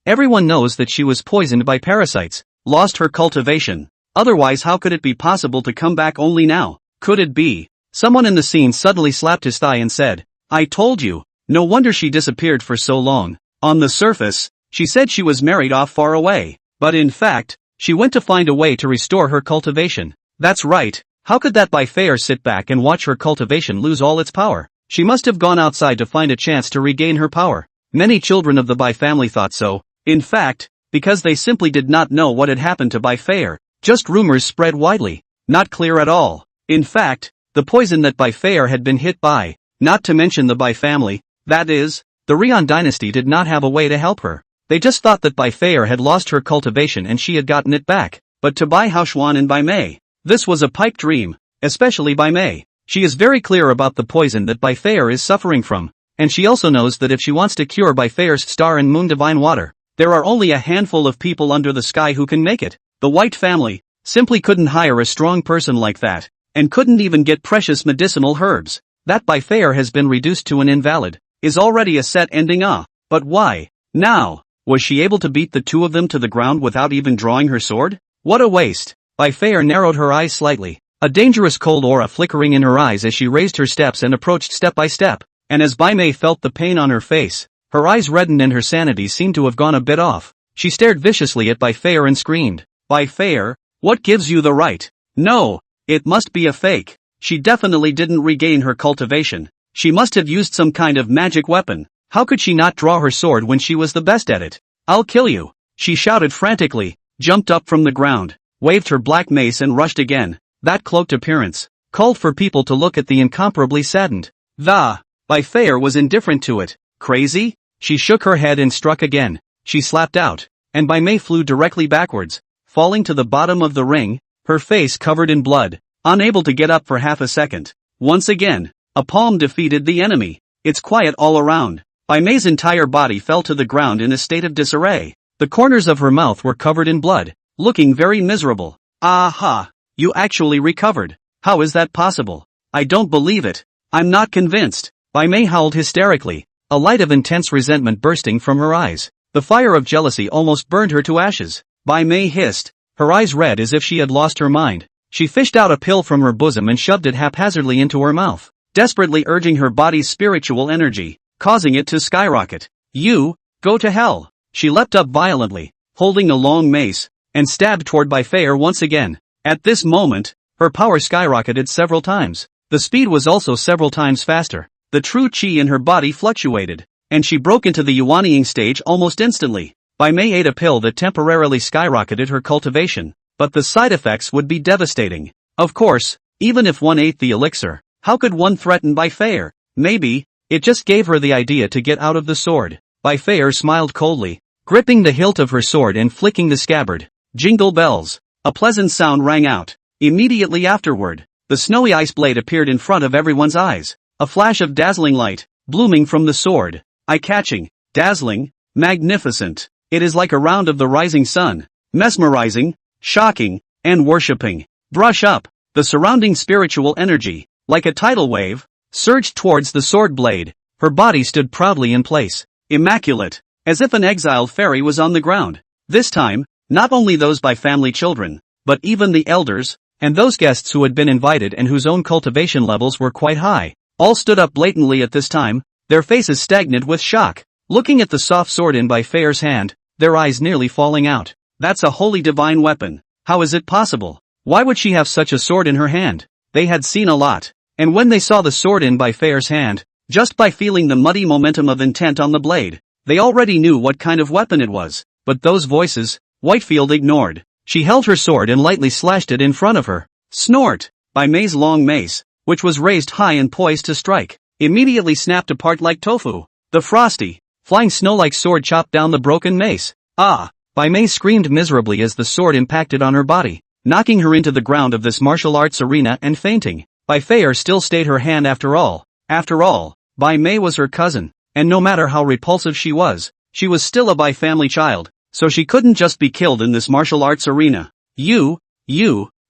Everyone knows that she was poisoned by parasites, lost her cultivation. Otherwise, how could it be possible to come back only now? Could it be? Someone in the scene suddenly slapped his thigh and said, "I told you." No wonder she disappeared for so long. On the surface, she said she was married off far away. But in fact, she went to find a way to restore her cultivation. That's right. How could that Bai Fair sit back and watch her cultivation lose all its power? She must have gone outside to find a chance to regain her power. Many children of the Bai family thought so. In fact, because they simply did not know what had happened to Bai Fair. Just rumors spread widely. Not clear at all. In fact, the poison that Bai Fair had been hit by, not to mention the Bai family, that is, the Rian dynasty did not have a way to help her. They just thought that Bai Fair had lost her cultivation and she had gotten it back. But to Bai Haoxuan and Bai Mei, this was a pipe dream, especially Bai Mei. She is very clear about the poison that Bai Fair is suffering from, and she also knows that if she wants to cure Bai Fair's star and moon divine water, there are only a handful of people under the sky who can make it. The White family simply couldn't hire a strong person like that, and couldn't even get precious medicinal herbs. That Bai Fair has been reduced to an invalid, is already a set ending. But why? Now, was she able to beat the two of them to the ground without even drawing her sword? What a waste. Bai Fair narrowed her eyes slightly, a dangerous cold aura flickering in her eyes as she raised her steps and approached step by step, and as Bai Mei felt the pain on her face, her eyes reddened and her sanity seemed to have gone a bit off. She stared viciously at Bai Fair and screamed, "Bai Fair, what gives you the right? No, it must be a fake. She definitely didn't regain her cultivation. She must have used some kind of magic weapon. How could she not draw her sword when she was the best at it? I'll kill you," she shouted frantically, jumped up from the ground, waved her black mace and rushed again. That cloaked appearance called for people to look at the incomparably saddened. Bai Fair was indifferent to it. Crazy? She shook her head and struck again. She slapped out, and Bai Mei flew directly backwards, falling to the bottom of the ring, her face covered in blood, unable to get up for half a second. Once again, a palm defeated the enemy. It's quiet all around. Bai Mei's entire body fell to the ground in a state of disarray. The corners of her mouth were covered in blood, looking very miserable. Aha! You actually recovered. How is that possible? I don't believe it. I'm not convinced. Bai Mei howled hysterically, a light of intense resentment bursting from her eyes. The fire of jealousy almost burned her to ashes. Bai Mei hissed, her eyes red as if she had lost her mind. She fished out a pill from her bosom and shoved it haphazardly into her mouth, desperately urging her body's spiritual energy, causing it to skyrocket. You, go to hell. She leapt up violently, holding a long mace, and stabbed toward Bai Fair once again. At this moment, her power skyrocketed several times. The speed was also several times faster. The true chi in her body fluctuated, and she broke into the yuanying stage almost instantly. Bai Mei ate a pill that temporarily skyrocketed her cultivation, but the side effects would be devastating. Of course, even if one ate the elixir, how could one threaten Bai Fair? Maybe, it just gave her the idea to get out of the sword. Bai Fair smiled coldly, gripping the hilt of her sword and flicking the scabbard. Jingle bells. A pleasant sound rang out. Immediately afterward, the snowy ice blade appeared in front of everyone's eyes. A flash of dazzling light, blooming from the sword. Eye-catching, dazzling, magnificent. It is like a round of the rising sun. Mesmerizing, shocking, and worshipping. Brush up. The surrounding spiritual energy, like a tidal wave, surged towards the sword blade. Her body stood proudly in place, immaculate, as if an exiled fairy was on the ground. This time, not only those Bai family children, but even the elders, and those guests who had been invited and whose own cultivation levels were quite high, all stood up blatantly at this time, their faces stagnant with shock, looking at the soft sword in Bai Fair's hand, their eyes nearly falling out. That's a holy divine weapon. How is it possible? Why would she have such a sword in her hand? They had seen a lot, and when they saw the sword in Bai Fair's hand, just by feeling the muddy momentum of intent on the blade, they already knew what kind of weapon it was. But those voices, Whitefield ignored. She held her sword and lightly slashed it in front of her. Snort! Bai Mei's long mace, which was raised high and poised to strike, immediately snapped apart like tofu. The frosty, flying snow-like sword chopped down the broken mace. Bai Mei screamed miserably as the sword impacted on her body, knocking her into the ground of this martial arts arena and fainting. Bai Fair still stayed her hand after all. After all, Bai Mei was her cousin, and no matter how repulsive she was still a Bai family child, so she couldn't just be killed in this martial arts arena. You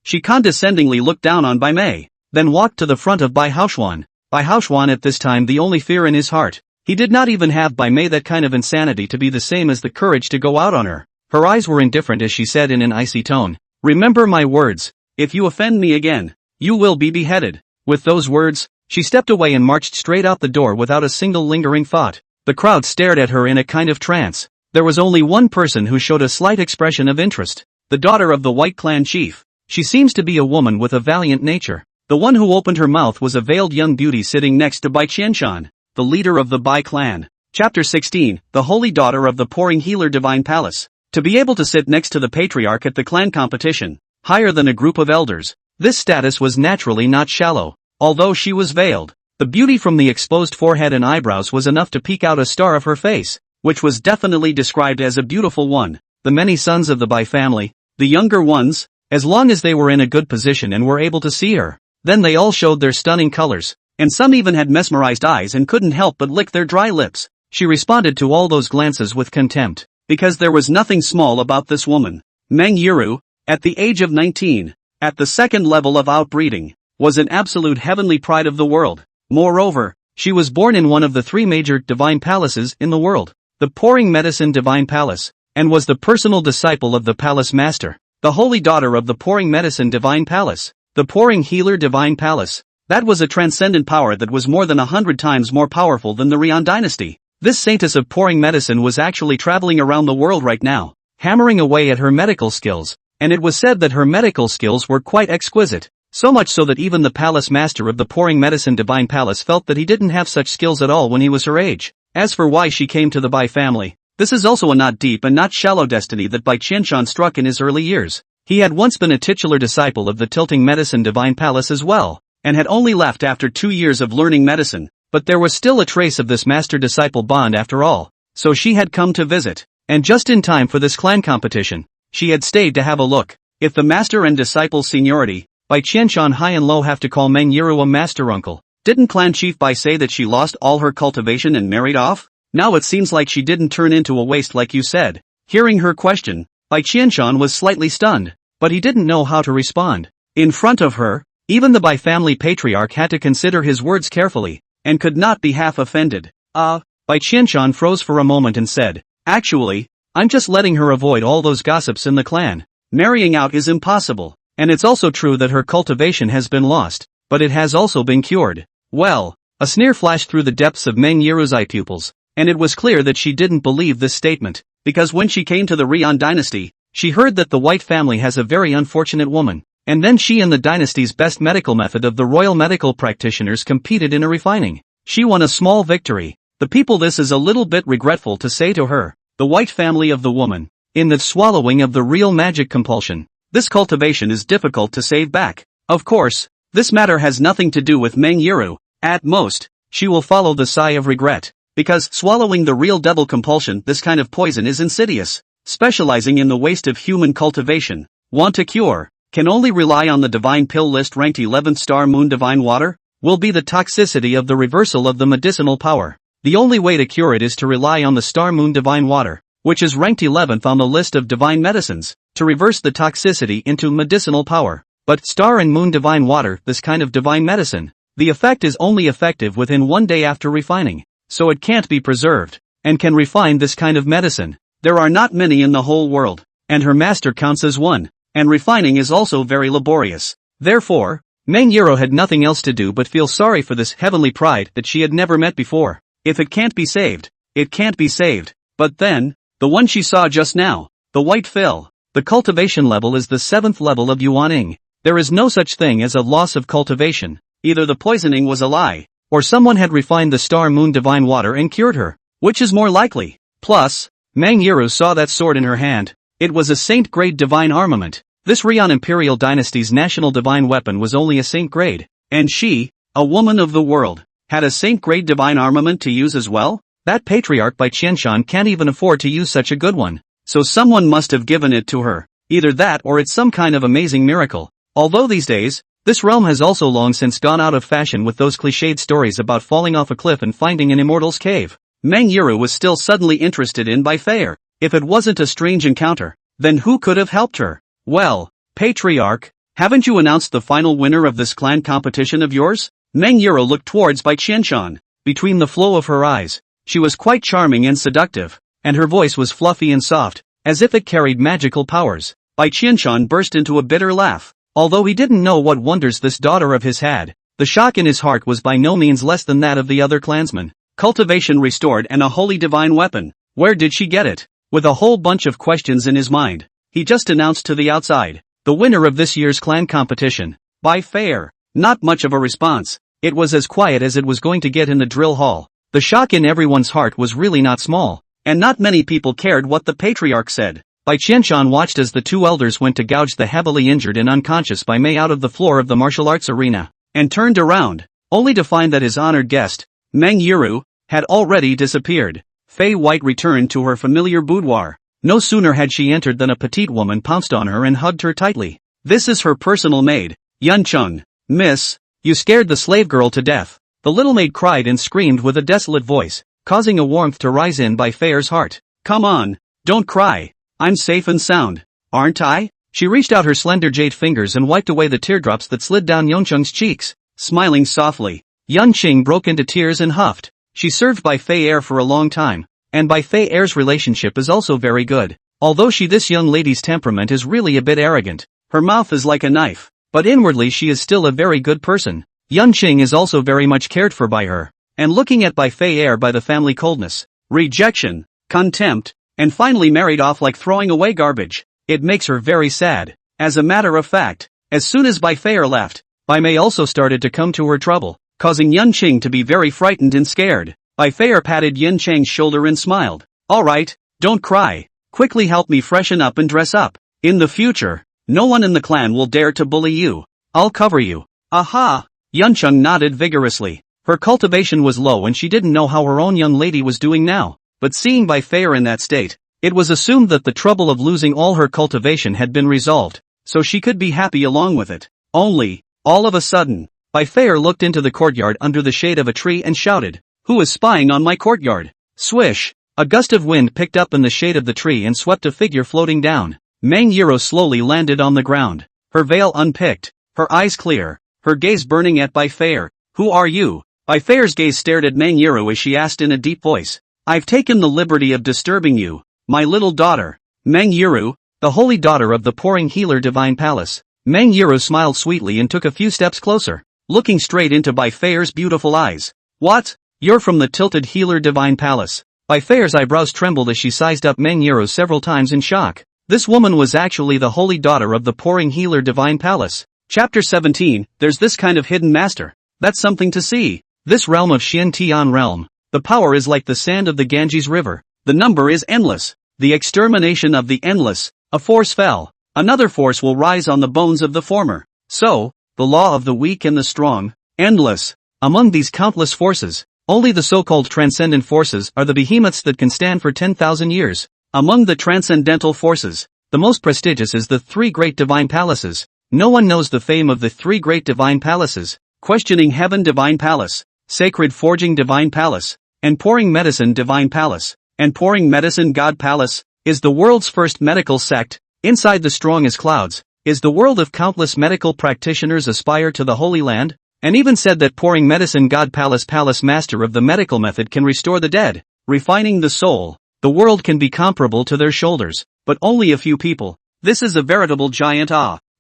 She condescendingly looked down on Bai Mei, then walked to the front of Bai Haoxuan. Bai Haoxuan at this time the only fear in his heart. He did not even have Bai Mei that kind of insanity to be the same as the courage to go out on her. Her eyes were indifferent as she said in an icy tone, "Remember my words. If you offend me again, you will be beheaded." With those words, she stepped away and marched straight out the door without a single lingering thought. The crowd stared at her in a kind of trance. There was only one person who showed a slight expression of interest. The daughter of the White Clan chief. She seems to be a woman with a valiant nature. The one who opened her mouth was a veiled young beauty sitting next to Bai Qianshan, the leader of the Bai clan. Chapter 16, the holy daughter of the pouring healer divine palace. To be able to sit next to the patriarch at the clan competition, higher than a group of elders, this status was naturally not shallow. Although she was veiled, the beauty from the exposed forehead and eyebrows was enough to peek out a star of her face, which was definitely described as a beautiful one. The many sons of the Bai family, the younger ones, as long as they were in a good position and were able to see her, then they all showed their stunning colors, and some even had mesmerized eyes and couldn't help but lick their dry lips. She responded to all those glances with contempt, because there was nothing small about this woman. Meng Yiru, at the age of 19, at the second level of outbreeding, was an absolute heavenly pride of the world. Moreover, she was born in one of the three major divine palaces in the world, the Pouring Medicine Divine Palace, and was the personal disciple of the palace master, the holy daughter of the Pouring Medicine Divine Palace, the Pouring Healer Divine Palace. That was a transcendent power that was more than 100 times more powerful than the Rian dynasty. This saintess of pouring medicine was actually traveling around the world right now, hammering away at her medical skills, and it was said that her medical skills were quite exquisite, so much so that even the palace master of the Pouring Medicine Divine Palace felt that he didn't have such skills at all when he was her age. As for why she came to the Bai family, this is also a not deep and not shallow destiny that Bai Qianshan struck in his early years. He had once been a titular disciple of the Tilting Medicine Divine Palace as well, and had only left after 2 years of learning medicine. But there was still a trace of this master-disciple bond after all, so she had come to visit, and just in time for this clan competition, she had stayed to have a look. If the master and disciple's seniority, Bai Qianshan high and low have to call Meng Yiru a master uncle. Didn't clan chief Bai say that she lost all her cultivation and married off? Now it seems like she didn't turn into a waste like you said. Hearing her question, Bai Qianshan was slightly stunned, but he didn't know how to respond. In front of her, even the Bai family patriarch had to consider his words carefully, and could not be half offended. Bai Qianshan froze for a moment and said, "Actually, I'm just letting her avoid all those gossips in the clan. Marrying out is impossible, and it's also true that her cultivation has been lost, but it has also been cured." Well, a sneer flashed through the depths of Meng Yiru's eye pupils, and it was clear that she didn't believe this statement, because when she came to the Rian dynasty, she heard that the White family has a very unfortunate woman. And then she and the dynasty's best medical method of the royal medical practitioners competed in a refining. She won a small victory. The people, this is a little bit regretful to say to her, the White family of the woman, in the swallowing of the real magic compulsion, this cultivation is difficult to save back. Of course, this matter has nothing to do with Meng Yiru. At most, she will follow the sigh of regret, because swallowing the real devil compulsion, this kind of poison is insidious. Specializing in the waste of human cultivation, want to cure, can only rely on the divine pill list ranked 11th star moon divine water, will be the toxicity of the reversal of the medicinal power. The only way to cure it is to rely on the star moon divine water, which is ranked 11th on the list of divine medicines, to reverse the toxicity into medicinal power. But star and moon divine water, this kind of divine medicine, the effect is only effective within 1 day after refining, so it can't be preserved, and can refine this kind of medicine. There are not many in the whole world, and her master counts as one. And refining is also very laborious. Therefore, Meng Yiru had nothing else to do but feel sorry for this heavenly pride that she had never met before. If it can't be saved, it can't be saved. But then, the one she saw just now, the white fill, the cultivation level is the 7th level of Yuaning. There is no such thing as a loss of cultivation. Either the poisoning was a lie, or someone had refined the star moon divine water and cured her. Which is more likely? Plus, Meng Yiru saw that sword in her hand. It was a saint-grade divine armament. This Rian Imperial Dynasty's national divine weapon was only a saint-grade, and she, a woman of the world, had a saint-grade divine armament to use as well? That patriarch Bai Qianshan can't even afford to use such a good one, so someone must have given it to her. Either that or it's some kind of amazing miracle. Although these days, this realm has also long since gone out of fashion with those cliched stories about falling off a cliff and finding an immortal's cave. Meng Yiru was still suddenly interested in Bai Feier. If it wasn't a strange encounter, then who could have helped her? Well, patriarch, Haven't you announced the final winner of this clan competition of yours? Meng Yuro looked towards Bai Qianshan. Between the flow of her eyes, she was quite charming and seductive, and her voice was fluffy and soft, as if it carried magical powers. Bai Qianshan burst into a bitter laugh. Although he didn't know what wonders this daughter of his had, the shock in his heart was by no means less than that of the other clansmen. Cultivation restored and a holy divine weapon. Where did she get it? With a whole bunch of questions in his mind, he just announced to the outside, the winner of this year's clan competition, Bai Fei'er. Not much of a response. It was as quiet as it was going to get in the drill hall. The shock in everyone's heart was really not small, and not many people cared what the patriarch said. Bai Qianshan watched as the two elders went to gouge the heavily injured and unconscious Bai Mei out of the floor of the martial arts arena, and turned around, only to find that his honored guest, Meng Yuru, had already disappeared. Fei White returned to her familiar boudoir. No sooner had she entered than a petite woman pounced on her and hugged her tightly. This is her personal maid, Yun Chung. Miss, you scared the slave girl to death. The little maid cried and screamed with a desolate voice, causing a warmth to rise in Bai Fei'er's heart. Come on, don't cry. I'm safe and sound, aren't I? She reached out her slender jade fingers and wiped away the teardrops that slid down Yuncheng's cheeks. Smiling softly, Yun Qing broke into tears and huffed. She served Bai Fei'er for a long time, and Bai Fei'er's relationship is also very good. Although this young lady's temperament is really a bit arrogant, her mouth is like a knife, but inwardly she is still a very good person. Yun Qing is also very much cared for by her, and looking at Bai Fei'er by the family coldness, rejection, contempt, and finally married off like throwing away garbage. It makes her very sad. As a matter of fact, as soon as Bai Fei'er left, Bai Mei also started to come to her trouble, causing Yun Qing to be very frightened and scared. Bai Fei'er patted Yun Cheng's shoulder and smiled. Alright, don't cry. Quickly help me freshen up and dress up. In the future, no one in the clan will dare to bully you. I'll cover you. Aha! Yun Cheng nodded vigorously. Her cultivation was low and she didn't know how her own young lady was doing now. But seeing Bai Fei'er in that state, it was assumed that the trouble of losing all her cultivation had been resolved, so she could be happy along with it. Only, all of a sudden, Bai Fei'er looked into the courtyard under the shade of a tree and shouted, "Who is spying on my courtyard?" Swish! A gust of wind picked up in the shade of the tree and swept a figure floating down. Meng Yuro slowly landed on the ground, her veil unpicked, her eyes clear, her gaze burning at Bai Fei'er. Who are you? Bai Fei'er's gaze stared at Meng Yuro as she asked in a deep voice. I've taken the liberty of disturbing you, my little daughter. Meng Yuru, the holy daughter of the pouring healer divine palace. Meng Yuru smiled sweetly and took a few steps closer, looking straight into Bai Fei'er's beautiful eyes. What? You're from the tilted healer divine palace. Bai Fei'er's eyebrows trembled as she sized up Meng Yuru several times in shock. This woman was actually the holy daughter of the pouring healer divine palace. Chapter 17, There's this kind of hidden master. That's something to see. This realm of Xian Tian realm. The power is like the sand of the Ganges River. The number is endless. The extermination of the endless. A force fell. Another force will rise on the bones of the former. So, the law of the weak and the strong. Endless. Among these countless forces, only the so-called transcendent forces are the behemoths that can stand for 10,000 years. Among the transcendental forces, the most prestigious is the three great divine palaces. No one knows the fame of the three great divine palaces. Questioning Heaven Divine Palace, Sacred Forging Divine Palace, and Pouring Medicine Divine Palace, and Pouring Medicine God Palace, is the world's first medical sect. Inside the strong as clouds, is the world of countless medical practitioners aspire to the Holy Land, and even said that Pouring Medicine God Palace master of the medical method can restore the dead, refining the soul. The world can be comparable to their shoulders, but only a few people. This is a veritable giant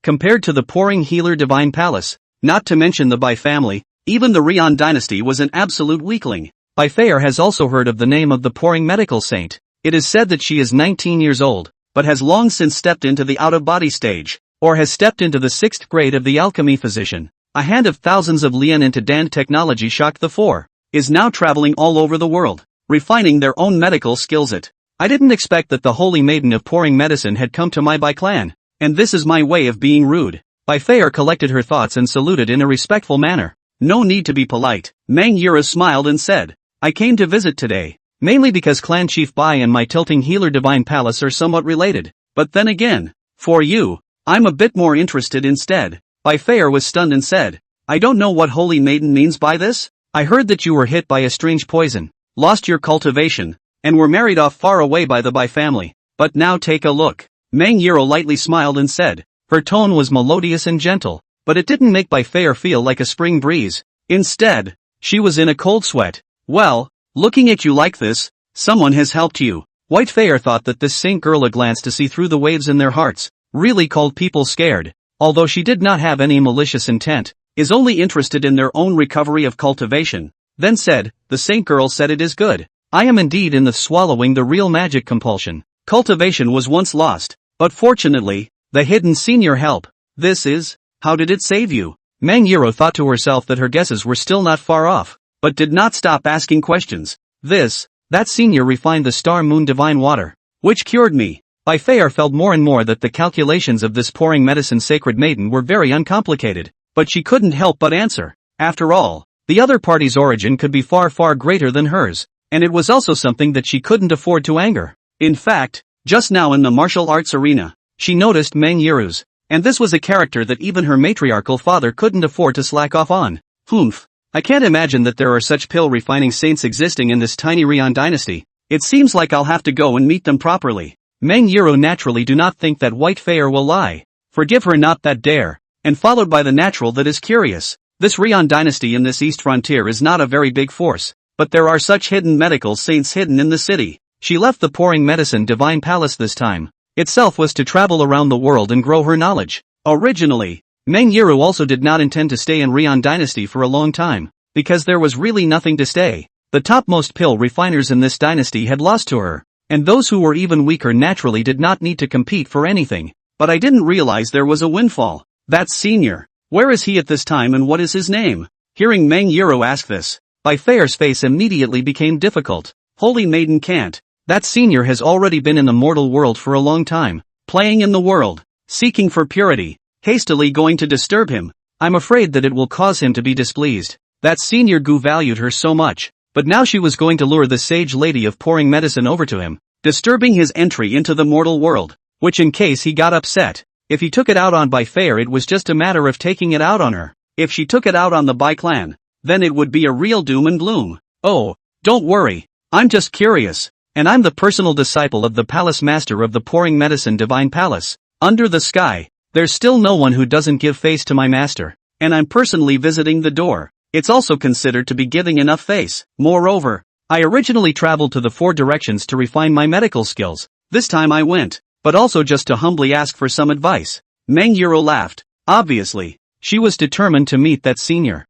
compared to the Pouring Healer Divine Palace, not to mention the Bai family, even the Rian dynasty was an absolute weakling. Bai Fei'er has also heard of the name of the Pouring Medical Saint. It is said that she is 19 years old, but has long since stepped into the out-of-body stage, or has stepped into the 6th grade of the alchemy physician. A hand of thousands of Lian into Dan technology shocked the four, is now traveling all over the world, refining their own medical skills. I didn't expect that the holy maiden of pouring medicine had come to my Bai clan, and this is my way of being rude. Bai Fei'er collected her thoughts and saluted in a respectful manner. No need to be polite. Meng Yura smiled and said, I came to visit today, mainly because Clan Chief Bai and my tilting healer divine palace are somewhat related, but then again, for you, I'm a bit more interested instead. Bai Fei'er was stunned and said, I don't know what holy maiden means by this. I heard that you were hit by a strange poison, lost your cultivation, and were married off far away by the Bai family, but now take a look. Meng Yuro lightly smiled and said, Her tone was melodious and gentle, but it didn't make Bai Fei feel like a spring breeze. Instead, she was in a cold sweat. Well, looking at you like this, someone has helped you. White Fei thought that this saint girl, a glance to see through the waves in their hearts, really called people scared. Although she did not have any malicious intent, is only interested in their own recovery of cultivation. Then said, the saint girl said it is good. I am indeed in the swallowing the real magic compulsion. Cultivation was once lost, but fortunately, the hidden senior help. This is, how did it save you? Mang Yiro thought to herself that her guesses were still not far off, but did not stop asking questions. That senior refined the star moon divine water, which cured me. Bai Fei felt more and more that the calculations of this pouring medicine sacred maiden were very uncomplicated, but she couldn't help but answer. After all, the other party's origin could be far greater than hers, and it was also something that she couldn't afford to anger. In fact, just now in the martial arts arena, she noticed Mang Yiru's, and this was a character that even her matriarchal father couldn't afford to slack off on. I can't imagine that there are such pill-refining saints existing in this tiny Rion dynasty. It seems like I'll have to go and meet them properly. Mang Yiru naturally do not think that White Fei will lie. Forgive her not that dare, and followed by the natural that is curious. This Rion dynasty in this east frontier is not a very big force, but there are such hidden medical saints hidden in the city. She left the pouring medicine divine palace this time. Itself was to travel around the world and grow her knowledge. Originally, Mang Yiru also did not intend to stay in Rion dynasty for a long time, because there was really nothing to stay. The topmost pill refiners in this dynasty had lost to her, and those who were even weaker naturally did not need to compete for anything. But I didn't realize there was a windfall. That's senior. Where is he at this time and what is his name? Hearing Mang Yiru ask this, Bai Fei's face immediately became difficult. Holy maiden can't. That senior has already been in the mortal world for a long time, playing in the world, seeking for purity, hastily going to disturb him. I'm afraid that it will cause him to be displeased. That senior Gu valued her so much, but now she was going to lure the sage lady of pouring medicine over to him, disturbing his entry into the mortal world, which in case he got upset, if he took it out on Bai Fei it was just a matter of taking it out on her. If she took it out on the Bai clan, then it would be a real doom and gloom. Oh, don't worry, I'm just curious. And I'm the personal disciple of the palace master of the pouring medicine divine palace. Under the sky, there's still no one who doesn't give face to my master, and I'm personally visiting the door. It's also considered to be giving enough face. Moreover, I originally traveled to the 4 directions to refine my medical skills. This time I went, but also just to humbly ask for some advice. Mang Yiru laughed. Obviously, she was determined to meet that senior.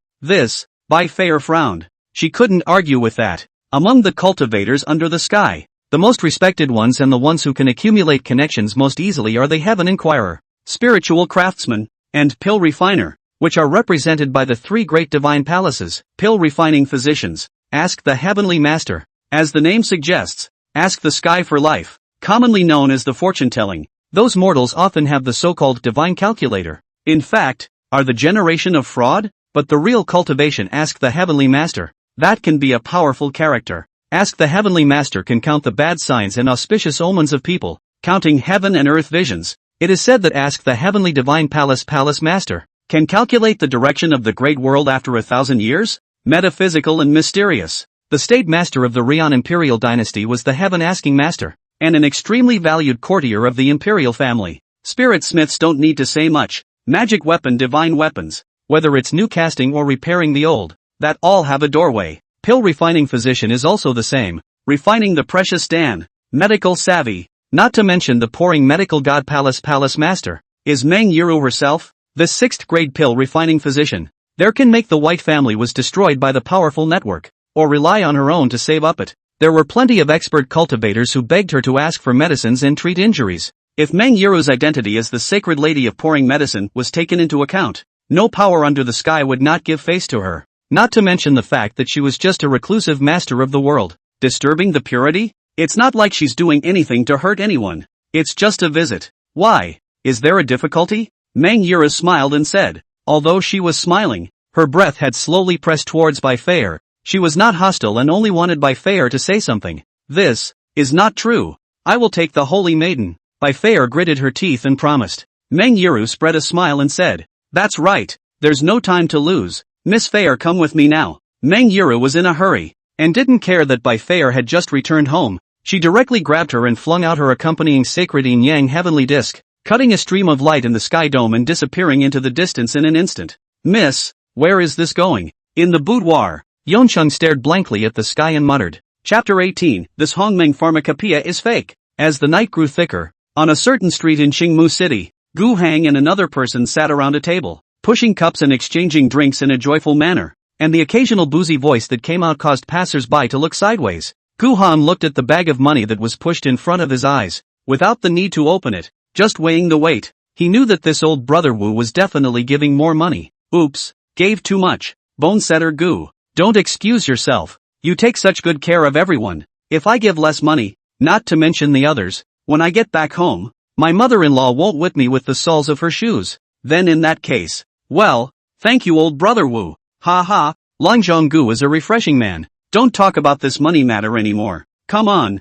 Bai Fei frowned. She couldn't argue with that. Among the cultivators under the sky, the most respected ones and the ones who can accumulate connections most easily are the Heaven Inquirer, Spiritual Craftsman, and Pill Refiner, which are represented by the 3 great divine palaces. Pill refining physicians, ask the Heavenly Master. As the name suggests, ask the sky for life, commonly known as the fortune-telling. Those mortals often have the so-called divine calculator. In fact, are the generation of fraud? But the real cultivation, ask the Heavenly Master. That can be a powerful character. Ask the Heavenly Master can count the bad signs and auspicious omens of people, counting heaven and earth visions. It is said that Ask the Heavenly Divine Palace Master can calculate the direction of the great world after 1,000 years? Metaphysical and mysterious. The state master of the Rion Imperial dynasty was the Heaven Asking Master, and an extremely valued courtier of the Imperial family. Spirit smiths don't need to say much. Magic weapon, divine weapons, whether it's new casting or repairing the old, that all have a doorway. Pill refining physician is also the same, refining the precious Dan. Medical savvy, not to mention the pouring medical god palace master, is Mang Yiru herself, the 6th grade pill refining physician. There can make the White family was destroyed by the powerful network, or rely on her own to save up it. There were plenty of expert cultivators who begged her to ask for medicines and treat injuries. If Mang Yiru's identity as the sacred lady of pouring medicine was taken into account, no power under the sky would not give face to her. Not to mention the fact that she was just a reclusive master of the world. Disturbing the purity? It's not like she's doing anything to hurt anyone. It's just a visit. Why? Is there a difficulty? Mang Yiru smiled and said. Although she was smiling, her breath had slowly pressed towards Bai Fei. She was not hostile and only wanted Bai Fei to say something. This is not true. I will take the holy maiden. Bai Fei gritted her teeth and promised. Mang Yiru spread a smile and said. That's right. There's no time to lose. Miss Fei, come with me now. Mang Yiru was in a hurry, and didn't care that Bai Fei had just returned home. She directly grabbed her and flung out her accompanying sacred yin-yang heavenly disc. cutting a stream of light in the sky dome and disappearing into the distance in an instant. Miss, where is this going? In the boudoir, Yeonchung stared blankly at the sky and muttered. Chapter 18, this Hongmeng pharmacopoeia is fake. As the night grew thicker, on a certain street in Qingmu City, Gu Heng and another person sat around a table, pushing cups and exchanging drinks in a joyful manner, and the occasional boozy voice that came out caused passers-by to look sideways. Gu Han looked at the bag of money that was pushed in front of his eyes, without the need to open it, just weighing the weight. He knew that this old brother Wu was definitely giving more money. Oops, gave too much. Bone-setter Gu, don't excuse yourself. You take such good care of everyone. If I give less money, not to mention the others, when I get back home, my mother-in-law won't whip me with the soles of her shoes. Then in that case, well, thank you old brother Wu. Ha ha, Lang Zhonggu is a refreshing man. Don't talk about this money matter anymore. Come on,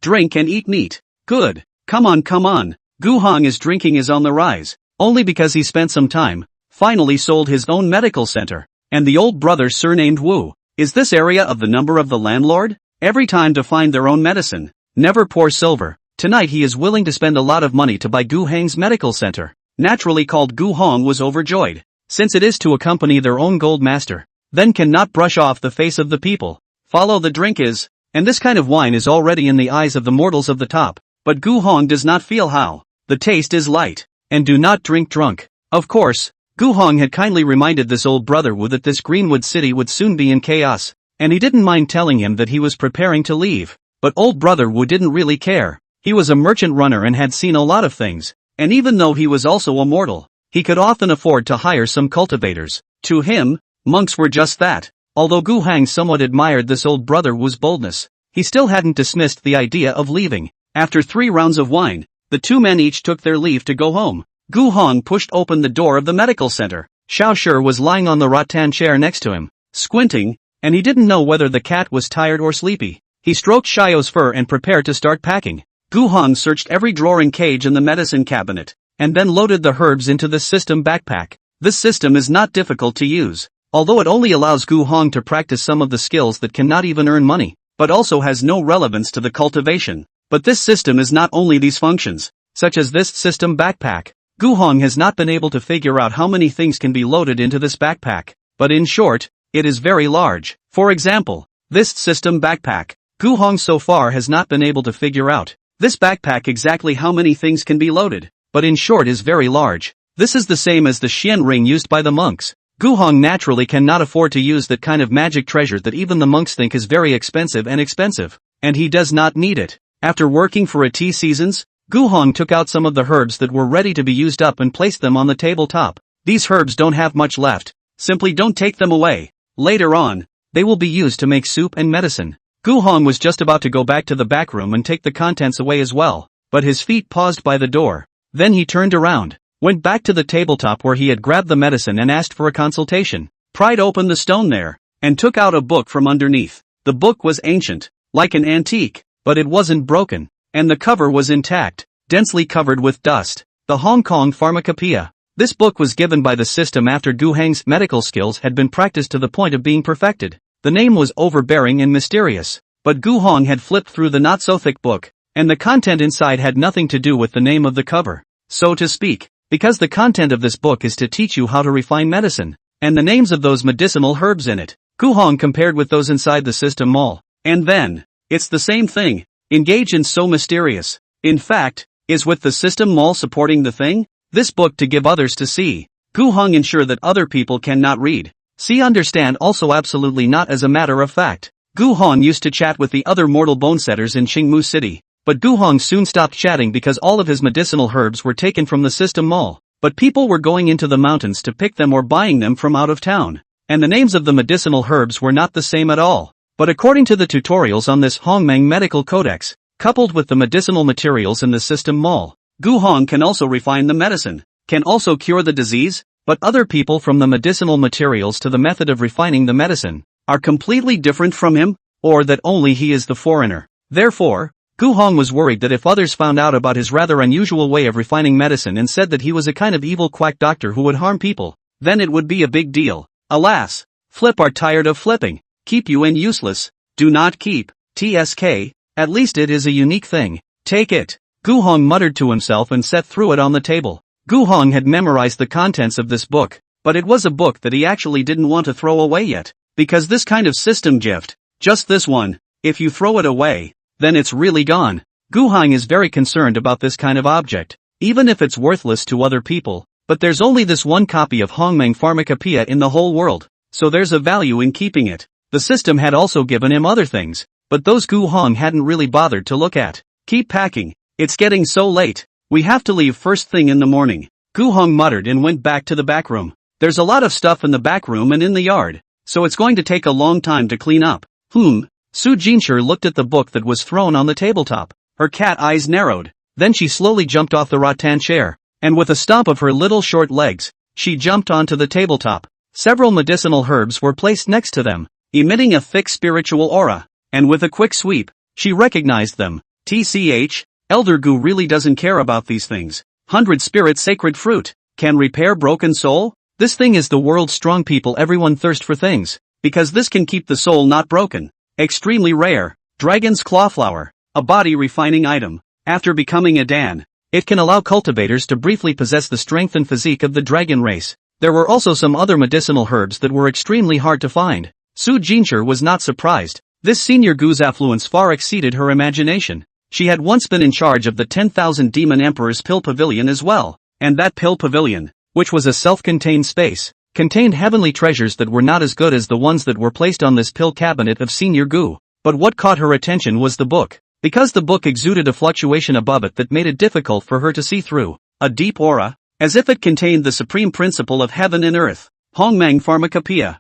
drink and eat meat. Good, come on. Gu Hong is drinking is on the rise, only because he spent some time, finally sold his own medical center, and the old brother surnamed Wu. Is this area of the number of the landlord? Every time to find their own medicine, never pour silver. Tonight he is willing to spend a lot of money to buy Gu Heng's medical center. Naturally called Gu Hong was overjoyed, since it is to accompany their own gold master, then cannot brush off the face of the people. Follow the drink is, and this kind of wine is already in the eyes of the mortals of the top, but Gu Hong does not feel how. The taste is light, and do not drink drunk. Of course, Gu Hong had kindly reminded this old brother Wu that this Greenwood city would soon be in chaos, and he didn't mind telling him that he was preparing to leave. But old brother Wu didn't really care. He was a merchant runner and had seen a lot of things, and even though he was also a mortal, he could often afford to hire some cultivators. To him, monks were just that. Although Gu Hang somewhat admired this old brother Wu's boldness, he still hadn't dismissed the idea of leaving. After 3 rounds of wine, the 2 men each took their leave to go home. Gu Hong pushed open the door of the medical center. Xiao Shi was lying on the rattan chair next to him, squinting, and he didn't know whether the cat was tired or sleepy. He stroked Xiao's fur and prepared to start packing. Gu Hong searched every drawer and cage in the medicine cabinet, and then loaded the herbs into the system backpack. This system is not difficult to use, although it only allows Gu Hong to practice some of the skills that cannot even earn money, but also has no relevance to the cultivation. But this system is not only these functions, such as this system backpack. Gu Hong has not been able to figure out how many things can be loaded into this backpack, but in short, it is very large. For example, this system backpack. Gu Hong so far has not been able to figure out this backpack exactly how many things can be loaded, but in short is very large. This is the same as the Xian ring used by the monks. Gu Hong naturally cannot afford to use that kind of magic treasure that even the monks think is very expensive, and he does not need it. After working for a tea seasons, Gu Hong took out some of the herbs that were ready to be used up and placed them on the tabletop. These herbs don't have much left, simply don't take them away. Later on, they will be used to make soup and medicine. Gu Hong was just about to go back to the back room and take the contents away as well, but his feet paused by the door. Then he turned around, went back to the tabletop where he had grabbed the medicine and asked for a consultation, pried open the stone there, and took out a book from underneath. The book was ancient, like an antique, but it wasn't broken, and the cover was intact, densely covered with dust. The Hong Kong Pharmacopoeia. This book was given by the system after Gu Heng's medical skills had been practiced to the point of being perfected. The name was overbearing and mysterious, but Gu Hong had flipped through the not-so-thick book, and the content inside had nothing to do with the name of the cover, so to speak, because the content of this book is to teach you how to refine medicine, and the names of those medicinal herbs in it. Gu Hong compared with those inside the system mall, and then, it's the same thing. Engage in so mysterious. In fact, is with the system mall supporting the thing? This book to give others to see. Gu Hong ensure that other people cannot read. See understand also absolutely not as a matter of fact. Gu Hong used to chat with the other mortal bone setters in Qingmu City, but Gu Hong soon stopped chatting because all of his medicinal herbs were taken from the system mall. But people were going into the mountains to pick them or buying them from out of town, and the names of the medicinal herbs were not the same at all. But according to the tutorials on this Hongmeng Medical Codex, coupled with the medicinal materials in the system mall, Gu Hong can also refine the medicine, can also cure the disease, but other people from the medicinal materials to the method of refining the medicine are completely different from him, or that only he is the foreigner. Therefore, Gu Hong was worried that if others found out about his rather unusual way of refining medicine and said that he was a kind of evil quack doctor who would harm people, then it would be a big deal. Alas, flip are tired of flipping. Keep you in useless, do not keep, TSK, at least it is a unique thing, take it. Gu Hong muttered to himself and set threw it on the table. Gu Hong had memorized the contents of this book, but it was a book that he actually didn't want to throw away yet, because this kind of system gift, just this one, if you throw it away, then it's really gone. Gu Hong is very concerned about this kind of object, even if it's worthless to other people, but there's only this one copy of Hongmeng Pharmacopoeia in the whole world, so there's a value in keeping it. The system had also given him other things, but those Gu Hong hadn't really bothered to look at. Keep packing, it's getting so late. We have to leave first thing in the morning. Gu Hong muttered and went back to the back room. There's a lot of stuff in the back room and in the yard, so it's going to take a long time to clean up. Su Jinshi looked at the book that was thrown on the tabletop. Her cat eyes narrowed. Then she slowly jumped off the rattan chair, and with a stomp of her little short legs, she jumped onto the tabletop. Several medicinal herbs were placed next to them, emitting a thick spiritual aura, and with a quick sweep, she recognized them. TCH, Elder Gu really doesn't care about these things. 100 Spirit Sacred Fruit can repair broken soul? This thing is the world's strong people everyone thirst for things, because this can keep the soul not broken. Extremely rare, Dragon's Claw Flower, a body refining item. After becoming a Dan, it can allow cultivators to briefly possess the strength and physique of the dragon race. There were also some other medicinal herbs that were extremely hard to find. Su Jinshi was not surprised. This senior Gu's affluence far exceeded her imagination. She had once been in charge of the 10,000 Demon Emperor's Pill Pavilion as well, and that Pill Pavilion, which was a self-contained space, contained heavenly treasures that were not as good as the ones that were placed on this pill cabinet of Senior Gu. But what caught her attention was the book, because the book exuded a fluctuation above it that made it difficult for her to see through, a deep aura, as if it contained the supreme principle of heaven and earth. Hongmeng Pharmacopoeia.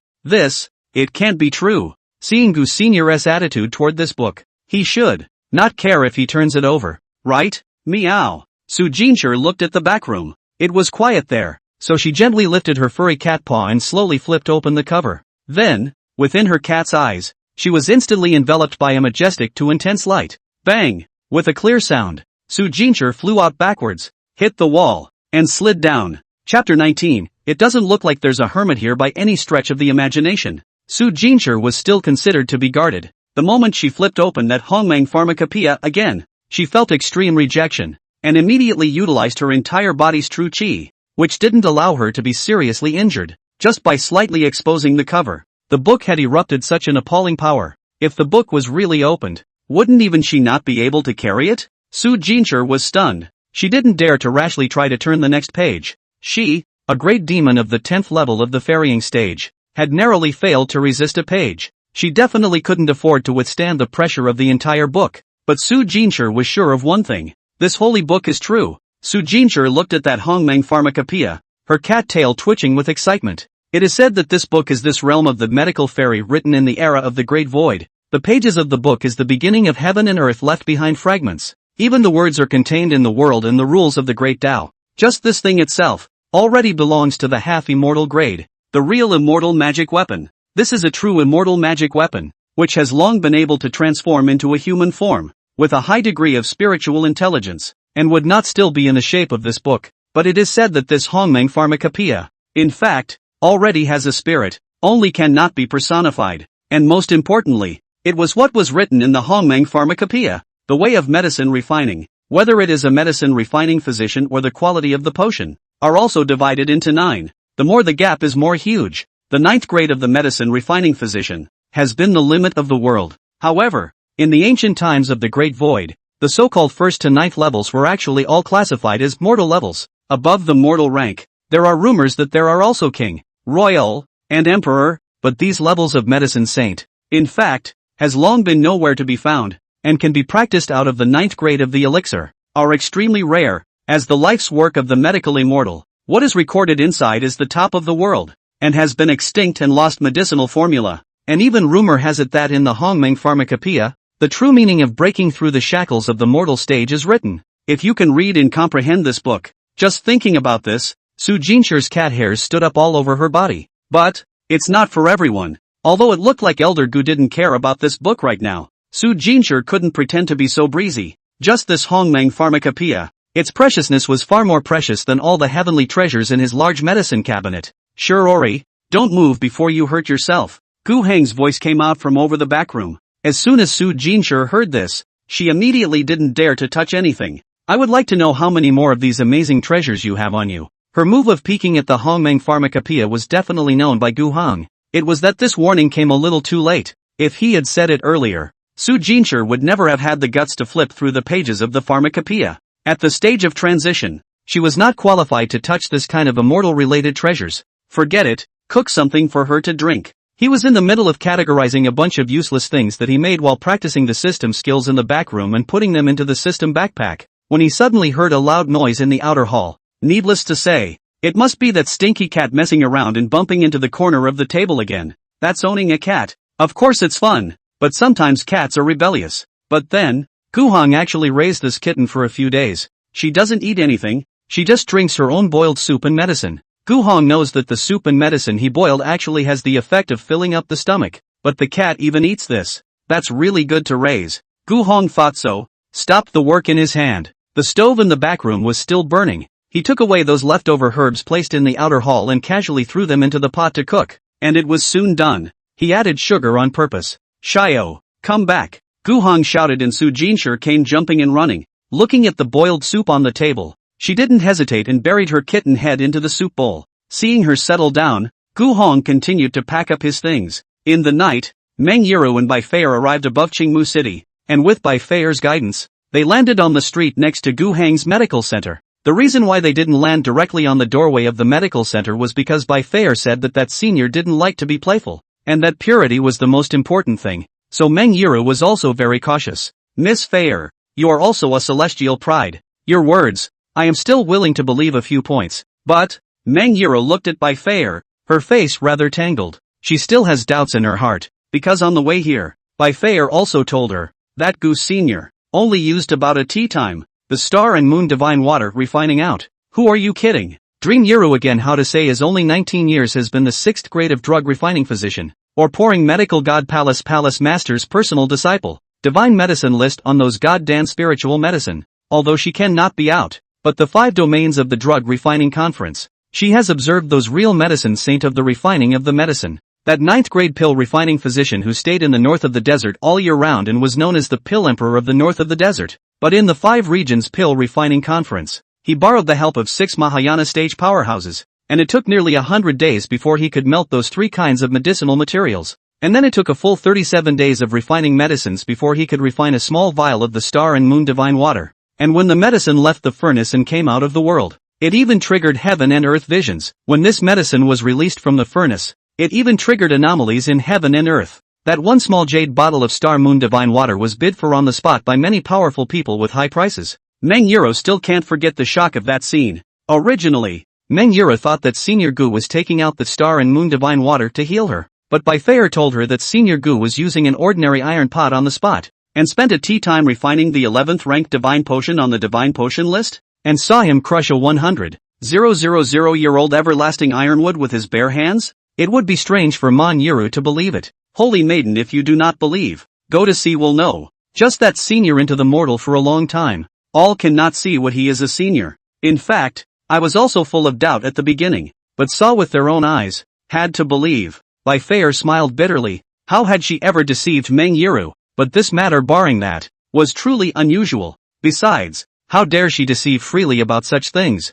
It can't be true. Seeing Gu Senior's attitude toward this book, he should not care if he turns it over, right? Meow. Su Jinshi looked at the back room. It was quiet there, so she gently lifted her furry cat paw and slowly flipped open the cover. Then, within her cat's eyes, she was instantly enveloped by a majestic to intense light. Bang! With a clear sound, Su Jinshi flew out backwards, hit the wall, and slid down. Chapter 19. It doesn't look like there's a hermit here by any stretch of the imagination. Su Jinshi was still considered to be guarded. The moment she flipped open that Hongmeng Pharmacopoeia again, she felt extreme rejection, and immediately utilized her entire body's true chi, which didn't allow her to be seriously injured, just by slightly exposing the cover. The book had erupted such an appalling power. If the book was really opened, wouldn't even she not be able to carry it? Su Jinshi was stunned. She didn't dare to rashly try to turn the next page. She, a great demon of the 10th level of the ferrying stage, had narrowly failed to resist a page. She definitely couldn't afford to withstand the pressure of the entire book. But Su Jinshi was sure of one thing. This holy book is true. Su Jinshi looked at that Hongmeng Pharmacopoeia, her cat tail twitching with excitement. It is said that this book is this realm of the medical fairy written in the era of the Great Void. The pages of the book is the beginning of heaven and earth left behind fragments. Even the words are contained in the world and the rules of the Great Tao. Just this thing itself already belongs to the half-immortal grade, the real immortal magic weapon. This is a true immortal magic weapon, which has long been able to transform into a human form, with a high degree of spiritual intelligence, and would not still be in the shape of this book. But it is said that this Hongmeng Pharmacopoeia, in fact, already has a spirit, only cannot be personified. And most importantly, it was what was written in the Hongmeng Pharmacopoeia, the way of medicine refining, whether it is a medicine refining physician or the quality of the potion, are also divided into 9. The more the gap is more huge. The 9th grade of the medicine refining physician has been the limit of the world. However, in the ancient times of the Great Void, the so-called 1st to 9th levels were actually all classified as mortal levels. Above the mortal rank, there are rumors that there are also king, royal, and emperor, but these levels of medicine saint, in fact, has long been nowhere to be found, and can be practiced out of the 9th grade of the elixir, are extremely rare, as the life's work of the medical immortal. What is recorded inside is the top of the world, and has been extinct and lost medicinal formula, and even rumor has it that in the Hongmeng Pharmacopoeia, the true meaning of breaking through the shackles of the mortal stage is written. If you can read and comprehend this book, just thinking about this, Su Jinshi's cat hairs stood up all over her body. But, it's not for everyone. Although it looked like Elder Gu didn't care about this book right now, Su Jinshi couldn't pretend to be so breezy. Just this Hongmeng Pharmacopoeia, its preciousness was far more precious than all the heavenly treasures in his large medicine cabinet. Sure, Ori, don't move before you hurt yourself. Gu Heng's voice came out from over the back room. As soon as Su Jinshi heard this, she immediately didn't dare to touch anything. I would like to know how many more of these amazing treasures you have on you. Her move of peeking at the Hongmeng pharmacopoeia was definitely known by Gu Hong. It was that this warning came a little too late. If he had said it earlier, Su Jinshi would never have had the guts to flip through the pages of the pharmacopoeia. At the stage of transition, she was not qualified to touch this kind of immortal-related treasures. Forget it, cook something for her to drink. He was in the middle of categorizing a bunch of useless things that he made while practicing the system skills in the back room and putting them into the system backpack, when he suddenly heard a loud noise in the outer hall. Needless to say, it must be that stinky cat messing around and bumping into the corner of the table again. That's owning a cat. Of course it's fun, but sometimes cats are rebellious. But then, Gu Hong actually raised this kitten for a few days. She doesn't eat anything, she just drinks her own boiled soup and medicine. Gu Hong knows that the soup and medicine he boiled actually has the effect of filling up the stomach, but the cat even eats this. That's really good to raise. Gu Hong thought so, stopped the work in his hand. The stove in the back room was still burning. He took away those leftover herbs placed in the outer hall and casually threw them into the pot to cook, and it was soon done. He added sugar on purpose. Shio, come back. Gu Hong shouted and Su Jinshi came jumping and running. Looking at the boiled soup on the table, she didn't hesitate and buried her kitten head into the soup bowl. Seeing her settle down, Gu Hong continued to pack up his things. In the night, Meng Yiru and Bai Feier arrived above Qingmu City, and with Bai Feier's guidance, they landed on the street next to Gu Heng's medical center. The reason why they didn't land directly on the doorway of the medical center was because Bai Feier said that senior didn't like to be playful, and that purity was the most important thing. So Meng Yiru was also very cautious. Miss Feier, you are also a celestial pride. Your words, I am still willing to believe a few points, but, Meng Yiru looked at Bai Feier, her face rather tangled. She still has doubts in her heart, because on the way here, Bai Feier also told her, that Gu Senior only used about a tea time. The star and moon divine water refining out. Who are you kidding? Dream Yiru again. How to say is only 19 years has been the 6th grade of drug refining physician, or pouring medical god palace master's personal disciple. Divine medicine list on those goddamn spiritual medicine. Although she cannot be out, but the 5 domains of the drug refining conference. She has observed those real medicine saint of the refining of the medicine. That 9th grade pill refining physician who stayed in the north of the desert all year round and was known as the pill emperor of the north of the desert. But in the 5 regions pill refining conference, he borrowed the help of 6 Mahayana stage powerhouses, and it took nearly 100 days before he could melt those 3 kinds of medicinal materials. And then it took a full 37 days of refining medicines before he could refine a small vial of the star and moon divine water. And when the medicine left the furnace and came out of the world, it even triggered heaven and earth visions. When this medicine was released from the furnace, it even triggered anomalies in heaven and earth. That one small jade bottle of star moon divine water was bid for on the spot by many powerful people with high prices. Meng Yiru still can't forget the shock of that scene. Originally, Meng Yiru thought that Senior Gu was taking out the star and moon divine water to heal her, but Bai Feier told her that Senior Gu was using an ordinary iron pot on the spot, and spent a tea time refining the 11th ranked divine potion on the divine potion list, and saw him crush a 100,000-year-old everlasting ironwood with his bare hands. It would be strange for Meng Yiru to believe it. Holy maiden, if you do not believe, go to see will know. Just that senior into the mortal for a long time. All cannot see what he is a senior. In fact, I was also full of doubt at the beginning, but saw with their own eyes, had to believe. Bai Feier smiled bitterly. How had she ever deceived Meng Yiru? But this matter, barring that, was truly unusual. Besides, how dare she deceive freely about such things?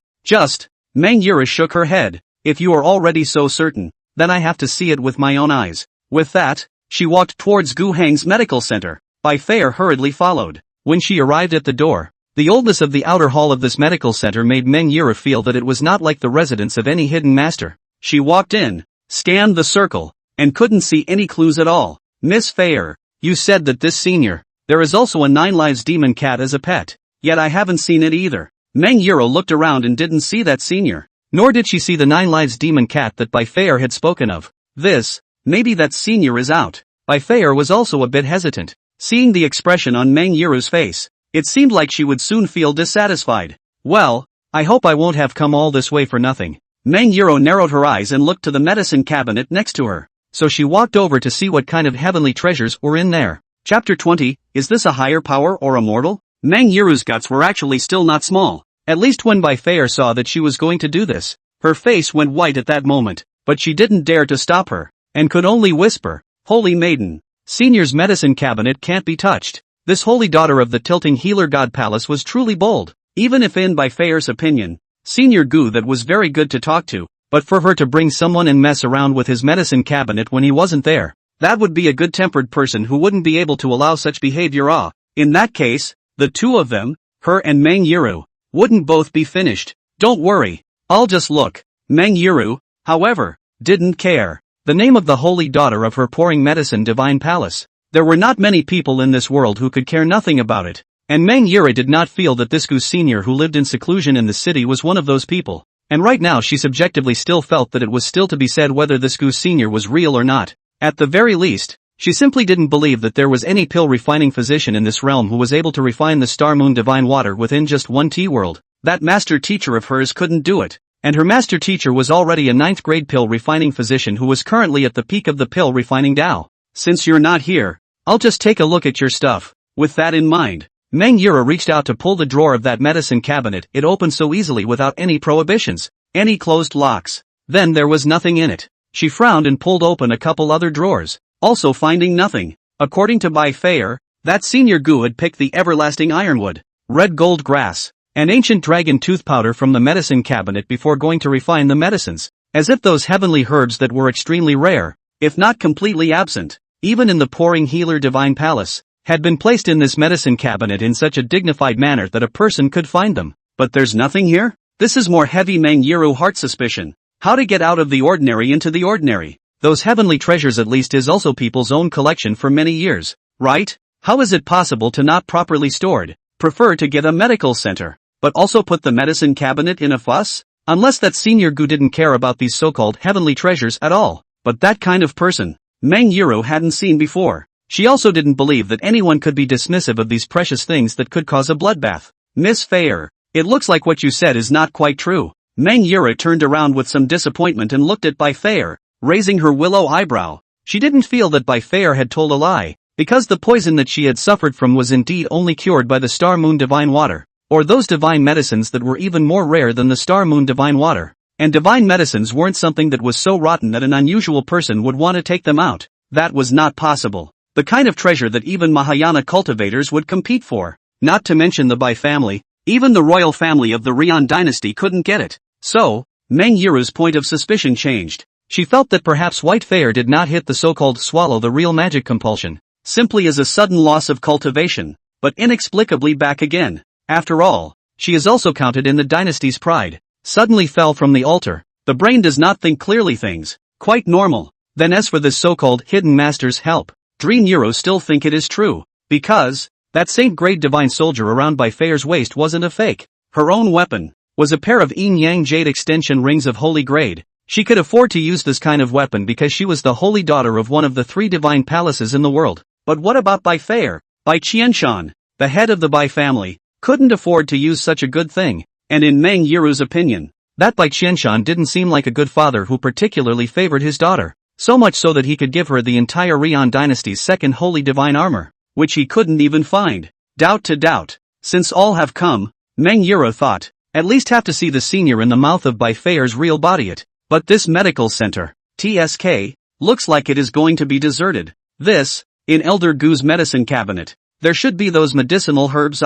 Meng Yiru shook her head. If you are already so certain, then I have to see it with my own eyes. With that, she walked towards Gu Heng's medical center. Bai Feier hurriedly followed. When she arrived at the door, the oldness of the outer hall of this medical center made Meng Yiru feel that it was not like the residence of any hidden master. She walked in, scanned the circle, and couldn't see any clues at all. Miss Feier, you said that this senior, there is also a 9 lives demon cat as a pet, yet I haven't seen it either. Meng Yiru looked around and didn't see that senior, nor did she see the 9 lives demon cat that Bai Feier had spoken of. Maybe that senior is out. Bai Feier was also a bit hesitant. Seeing the expression on Meng Yiru's face, it seemed like she would soon feel dissatisfied. Well, I hope I won't have come all this way for nothing. Meng Yiru narrowed her eyes and looked to the medicine cabinet next to her, so she walked over to see what kind of heavenly treasures were in there. Chapter 20, is this a higher power or a mortal? Meng Yiru's guts were actually still not small, at least when Bai Feier saw that she was going to do this. Her face went white at that moment, but she didn't dare to stop her, and could only whisper, Holy maiden, Senior's medicine cabinet can't be touched. This holy daughter of the tilting healer god palace was truly bold. Even if in by Feyer's opinion, Senior Gu that was very good to talk to, but for her to bring someone and mess around with his medicine cabinet when he wasn't there, that would be a good-tempered person who wouldn't be able to allow such behavior. In that case, the two of them, her and Meng Yiru, wouldn't both be finished. Don't worry, I'll just look. Meng Yiru, however, didn't care. The name of the holy daughter of her pouring medicine divine palace. There were not many people in this world who could care nothing about it, and Meng Yiru did not feel that this Gu senior who lived in seclusion in the city was one of those people. And right now she subjectively still felt that it was still to be said whether this Gu senior was real or not. At the very least, she simply didn't believe that there was any pill refining physician in this realm who was able to refine the star moon divine water within just one T-world. That master teacher of hers couldn't do it, and her master teacher was already a 9th grade pill refining physician who was currently at the peak of the pill refining Dao. Since you're not here, I'll just take a look at your stuff. With that in mind, Meng Yiru reached out to pull the drawer of that medicine cabinet. It opened so easily without any prohibitions, any closed locks. Then there was nothing in it. She frowned and pulled open a couple other drawers, also finding nothing. According to Bai Feyer, that Senior Gu had picked the everlasting ironwood, red gold grass, and ancient dragon tooth powder from the medicine cabinet before going to refine the medicines, as if those heavenly herbs that were extremely rare, if not completely absent, even in the pouring healer divine palace, had been placed in this medicine cabinet in such a dignified manner that a person could find them. But there's nothing here? This is more heavy Meng Yiru heart suspicion. How to get out of the ordinary into the ordinary? Those heavenly treasures at least is also people's own collection for many years, right? How is it possible to not properly stored? Prefer to get a medical center, but also put the medicine cabinet in a fuss? Unless that Senior Gu didn't care about these so-called heavenly treasures at all. But that kind of person, Meng Yiru hadn't seen before. She also didn't believe that anyone could be dismissive of these precious things that could cause a bloodbath. Miss Feyer, it looks like what you said is not quite true. Meng Yiru turned around with some disappointment and looked at Bai Feyer, raising her willow eyebrow. She didn't feel that Bai Feyer had told a lie, because the poison that she had suffered from was indeed only cured by the star moon divine water, or those divine medicines that were even more rare than the star moon divine water. And divine medicines weren't something that was so rotten that an unusual person would want to take them out. That was not possible. The kind of treasure that even Mahayana cultivators would compete for. Not to mention the Bai family, even the royal family of the Rian dynasty couldn't get it. So, Meng Yiru's point of suspicion changed. She felt that perhaps White Feyer did not hit the so-called swallow the real magic compulsion, simply as a sudden loss of cultivation, but inexplicably back again. After all, she is also counted in the dynasty's pride. Suddenly fell from the altar. The brain does not think clearly things. Quite normal. Then as for this so-called hidden master's help, Dream Euro still think it is true, because that saint-grade divine soldier around by Feyer's waist wasn't a fake. Her own weapon was a pair of yin-yang jade extension rings of holy grade. She could afford to use this kind of weapon because she was the holy daughter of one of the 3 divine palaces in the world. But what about Bai Feyer? Bai Qianshan, the head of the Bai family, couldn't afford to use such a good thing. And in Meng Yiru's opinion, that Bai Qianshan didn't seem like a good father who particularly favored his daughter. So much so that he could give her the entire Rian dynasty's second holy divine armor, which he couldn't even find. Doubt to doubt. Since all have come, Meng Yiru thought, at least have to see the senior in the mouth of Bai Feyer's real body it. But this medical center, TSK, looks like it is going to be deserted. This, in Elder Gu's medicine cabinet, there should be those medicinal herbs.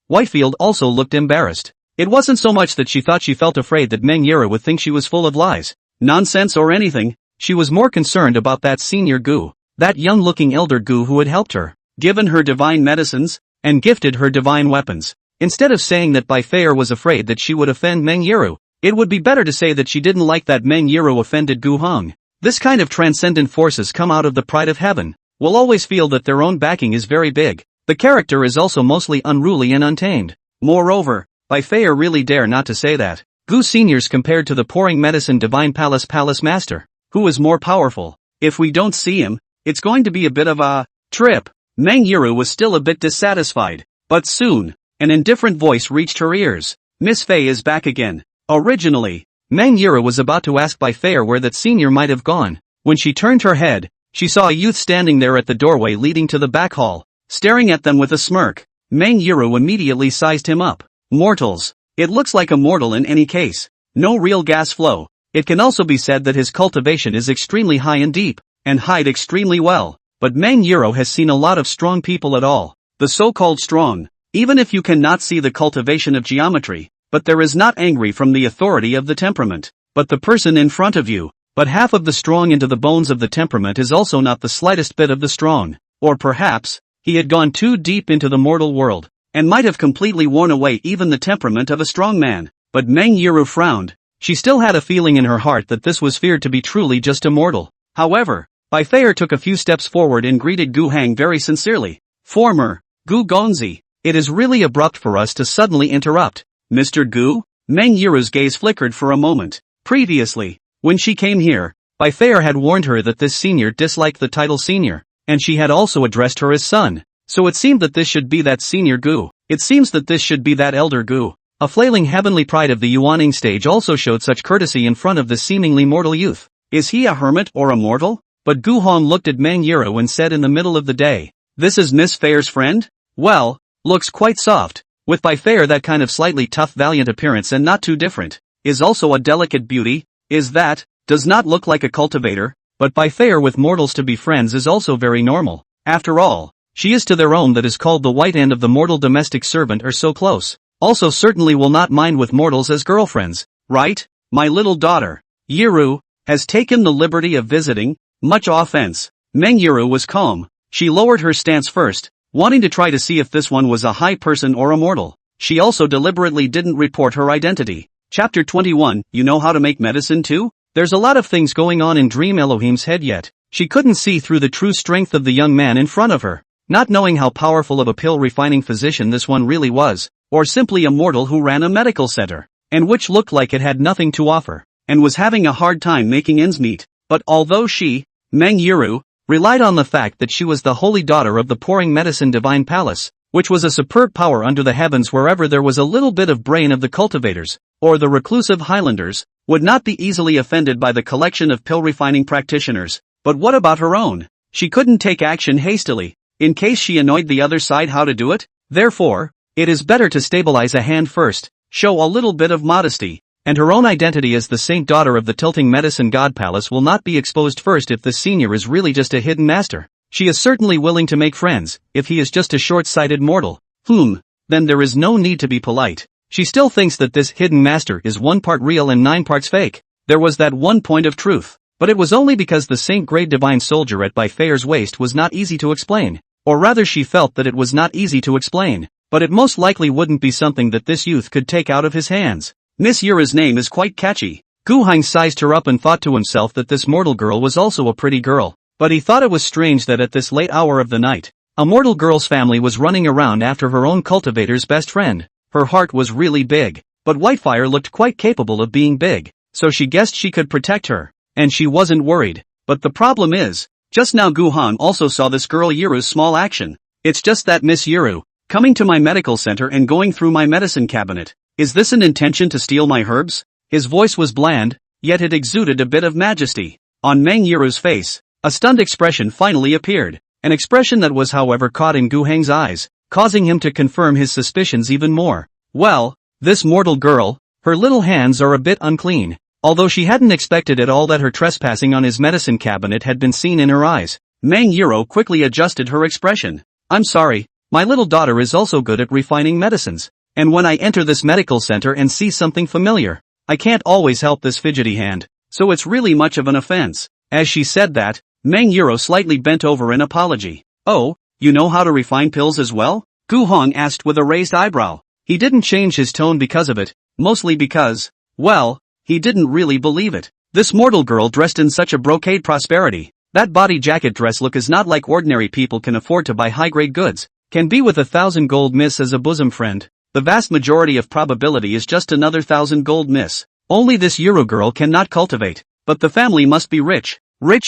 Whitefield also looked embarrassed. It wasn't so much that she thought she felt afraid that Meng Yiru would think she was full of lies, nonsense or anything. She was more concerned about that Senior Gu, that young-looking Elder Gu who had helped her, given her divine medicines, and gifted her divine weapons. Instead of saying that Bai Feyer was afraid that she would offend Meng Yiru, it would be better to say that she didn't like that Meng Yiru offended Gu Heng. This kind of transcendent forces come out of the pride of heaven, will always feel that their own backing is very big. The character is also mostly unruly and untamed. Moreover, Bai Feyer really dare not to say that. Gu Senior's compared to the pouring medicine divine palace master. Who is more powerful? If we don't see him, it's going to be a bit of a trip. Meng Yiru was still a bit dissatisfied, but soon, an indifferent voice reached her ears. Miss Fei is back again. Originally, Meng Yiru was about to ask Bai Feyer where that senior might have gone. When she turned her head, she saw a youth standing there at the doorway leading to the back hall, staring at them with a smirk. Meng Yiru immediately sized him up. Mortals. It looks like a mortal in any case. No real gas flow. It can also be said that his cultivation is extremely high and deep, and hide extremely well. But Meng Yiru has seen a lot of strong people at all. The so-called strong, even if you cannot see the cultivation of geometry, but there is not angry from the authority of the temperament, but the person in front of you. But half of the strong into the bones of the temperament is also not the slightest bit of the strong. Or perhaps, he had gone too deep into the mortal world, and might have completely worn away even the temperament of a strong man. But Meng Yiru frowned. She still had a feeling in her heart that this was feared to be truly just a mortal. However, Bai Feier took a few steps forward and greeted Gu Heng very sincerely. Former, Gu Gonzi, it is really abrupt for us to suddenly interrupt. Mr. Gu? Meng Yiru's gaze flickered for a moment. Previously, when she came here, Bai Feier had warned her that this senior disliked the title senior, and she had also addressed her as son. So it seemed that this should be that senior Gu. It seems that this should be that elder Gu. A flailing heavenly pride of the Yuaning stage also showed such courtesy in front of this seemingly mortal youth. Is he a hermit or a mortal? But Gu Hong looked at Meng Yiru and said in the middle of the day, "This is Miss Feier's friend? Well, looks quite soft. With Bai Feier that kind of slightly tough valiant appearance and not too different. Is also a delicate beauty. Is that, does not look like a cultivator, but Bai Feier with mortals to be friends is also very normal. After all, she is to their own that is called the white end of the mortal domestic servant or so close. Also certainly will not mind with mortals as girlfriends, right? My little daughter, Yiru, has taken the liberty of visiting, much offense." Meng Yiru was calm. She lowered her stance first, wanting to try to see if this one was a high person or a mortal. She also deliberately didn't report her identity. Chapter 21, you know how to make medicine too? There's a lot of things going on in Dream Elohim's head yet. She couldn't see through the true strength of the young man in front of her, not knowing how powerful of a pill-refining physician this one really was, or simply a mortal who ran a medical center, and which looked like it had nothing to offer, and was having a hard time making ends meet. But although she, Meng Yiru, relied on the fact that she was the holy daughter of the pouring medicine divine palace, which was a superb power under the heavens wherever there was a little bit of brain of the cultivators, or the reclusive highlanders, would not be easily offended by the collection of pill-refining practitioners. But what about her own? She couldn't take action hastily, in case she annoyed the other side how to do it. Therefore, it is better to stabilize a hand first, show a little bit of modesty, and her own identity as the saint daughter of the tilting medicine god palace will not be exposed first if the senior is really just a hidden master. She is certainly willing to make friends, if he is just a short-sighted mortal. Then there is no need to be polite. She still thinks that this hidden master is 1 part real and 9 parts fake. There was that one point of truth, but it was only because the saint-grade divine soldier at Bai Feier's waist was not easy to explain. Or rather she felt that it was not easy to explain, but it most likely wouldn't be something that this youth could take out of his hands. Miss Yura's name is quite catchy. Gu Heng sized her up and thought to himself that this mortal girl was also a pretty girl, but he thought it was strange that at this late hour of the night, a mortal girl's family was running around after her own cultivator's best friend. Her heart was really big, but Whitefire looked quite capable of being big, so she guessed she could protect her, and she wasn't worried. But the problem is, just now Gu Heng also saw this girl Yiru's small action. It's just that Miss Yiru, coming to my medical center and going through my medicine cabinet. Is this an intention to steal my herbs? His voice was bland, yet it exuded a bit of majesty. On Meng Yiru's face, a stunned expression finally appeared, an expression that was however caught in Gu Heng's eyes, causing him to confirm his suspicions even more. Well, this mortal girl, her little hands are a bit unclean. Although she hadn't expected at all that her trespassing on his medicine cabinet had been seen in her eyes, Meng Yiru quickly adjusted her expression. I'm sorry, my little daughter is also good at refining medicines, and when I enter this medical center and see something familiar, I can't always help this fidgety hand, so it's really much of an offense. As she said that, Meng Yiru slightly bent over in apology. Oh, you know how to refine pills as well? Gu Hong asked with a raised eyebrow. He didn't change his tone because of it, mostly because, well, he didn't really believe it. This mortal girl dressed in such a brocade prosperity, that body jacket dress look is not like ordinary people can afford to buy high-grade goods, can be with 1,000 gold miss as a bosom friend. The vast majority of probability is just another 1,000 gold miss. Only this Euro girl cannot cultivate, but the family must be rich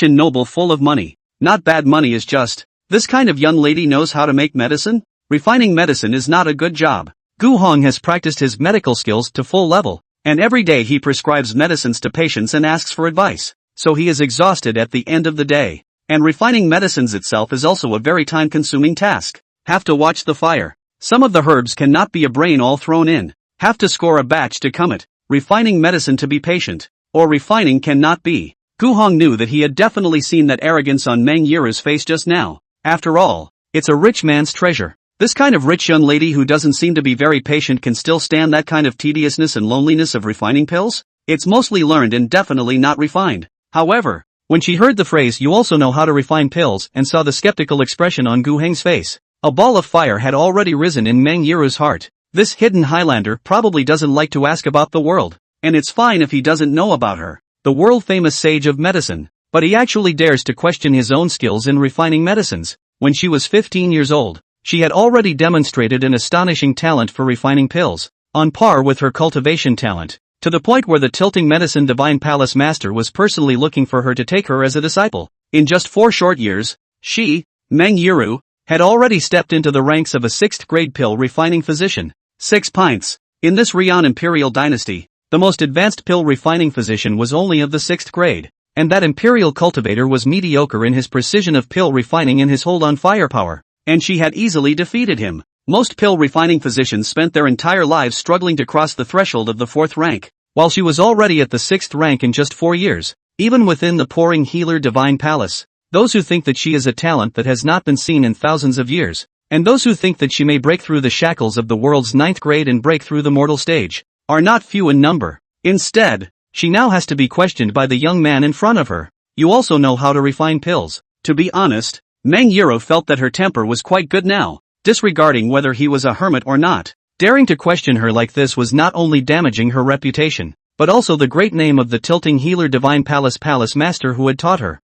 and noble, full of money. Not bad money, is just, this kind of young lady knows how to make medicine? Refining medicine is not a good job. Gu Hong has practiced his medical skills to full level, and every day he prescribes medicines to patients and asks for advice, so he is exhausted at the end of the day. And refining medicines itself is also a very time-consuming task. Have to watch the fire. Some of the herbs cannot be a brain all thrown in. Have to score a batch to come it. Refining medicine to be patient, or refining cannot be. Gu Hong knew that he had definitely seen that arrogance on Meng Yiru's face just now. After all, it's a rich man's treasure. This kind of rich young lady who doesn't seem to be very patient can still stand that kind of tediousness and loneliness of refining pills? It's mostly learned and definitely not refined. However, when she heard the phrase "you also know how to refine pills" and saw the skeptical expression on Gu Heng's face, a ball of fire had already risen in Meng Yiru's heart. This hidden Highlander probably doesn't like to ask about the world, and it's fine if he doesn't know about her, the world-famous sage of medicine, but he actually dares to question his own skills in refining medicines. When she was 15 years old, she had already demonstrated an astonishing talent for refining pills, on par with her cultivation talent, to the point where the tilting medicine divine palace master was personally looking for her to take her as a disciple. In just 4 short years, she, Meng Yiru, had already stepped into the ranks of a 6th grade pill refining physician. 6 pints. In this Rian imperial dynasty, the most advanced pill refining physician was only of the 6th grade, and that imperial cultivator was mediocre in his precision of pill refining and his hold on firepower, and she had easily defeated him. Most pill refining physicians spent their entire lives struggling to cross the threshold of the 4th rank, while she was already at the 6th rank in just 4 years. Even within the pouring healer divine palace, those who think that she is a talent that has not been seen in thousands of years, and those who think that she may break through the shackles of the world's 9th grade and break through the mortal stage, are not few in number. Instead, she now has to be questioned by the young man in front of her. You also know how to refine pills. To be honest, Meng Yiru felt that her temper was quite good now, disregarding whether he was a hermit or not. Daring to question her like this was not only damaging her reputation, but also the great name of the tilting healer divine palace master who had taught her.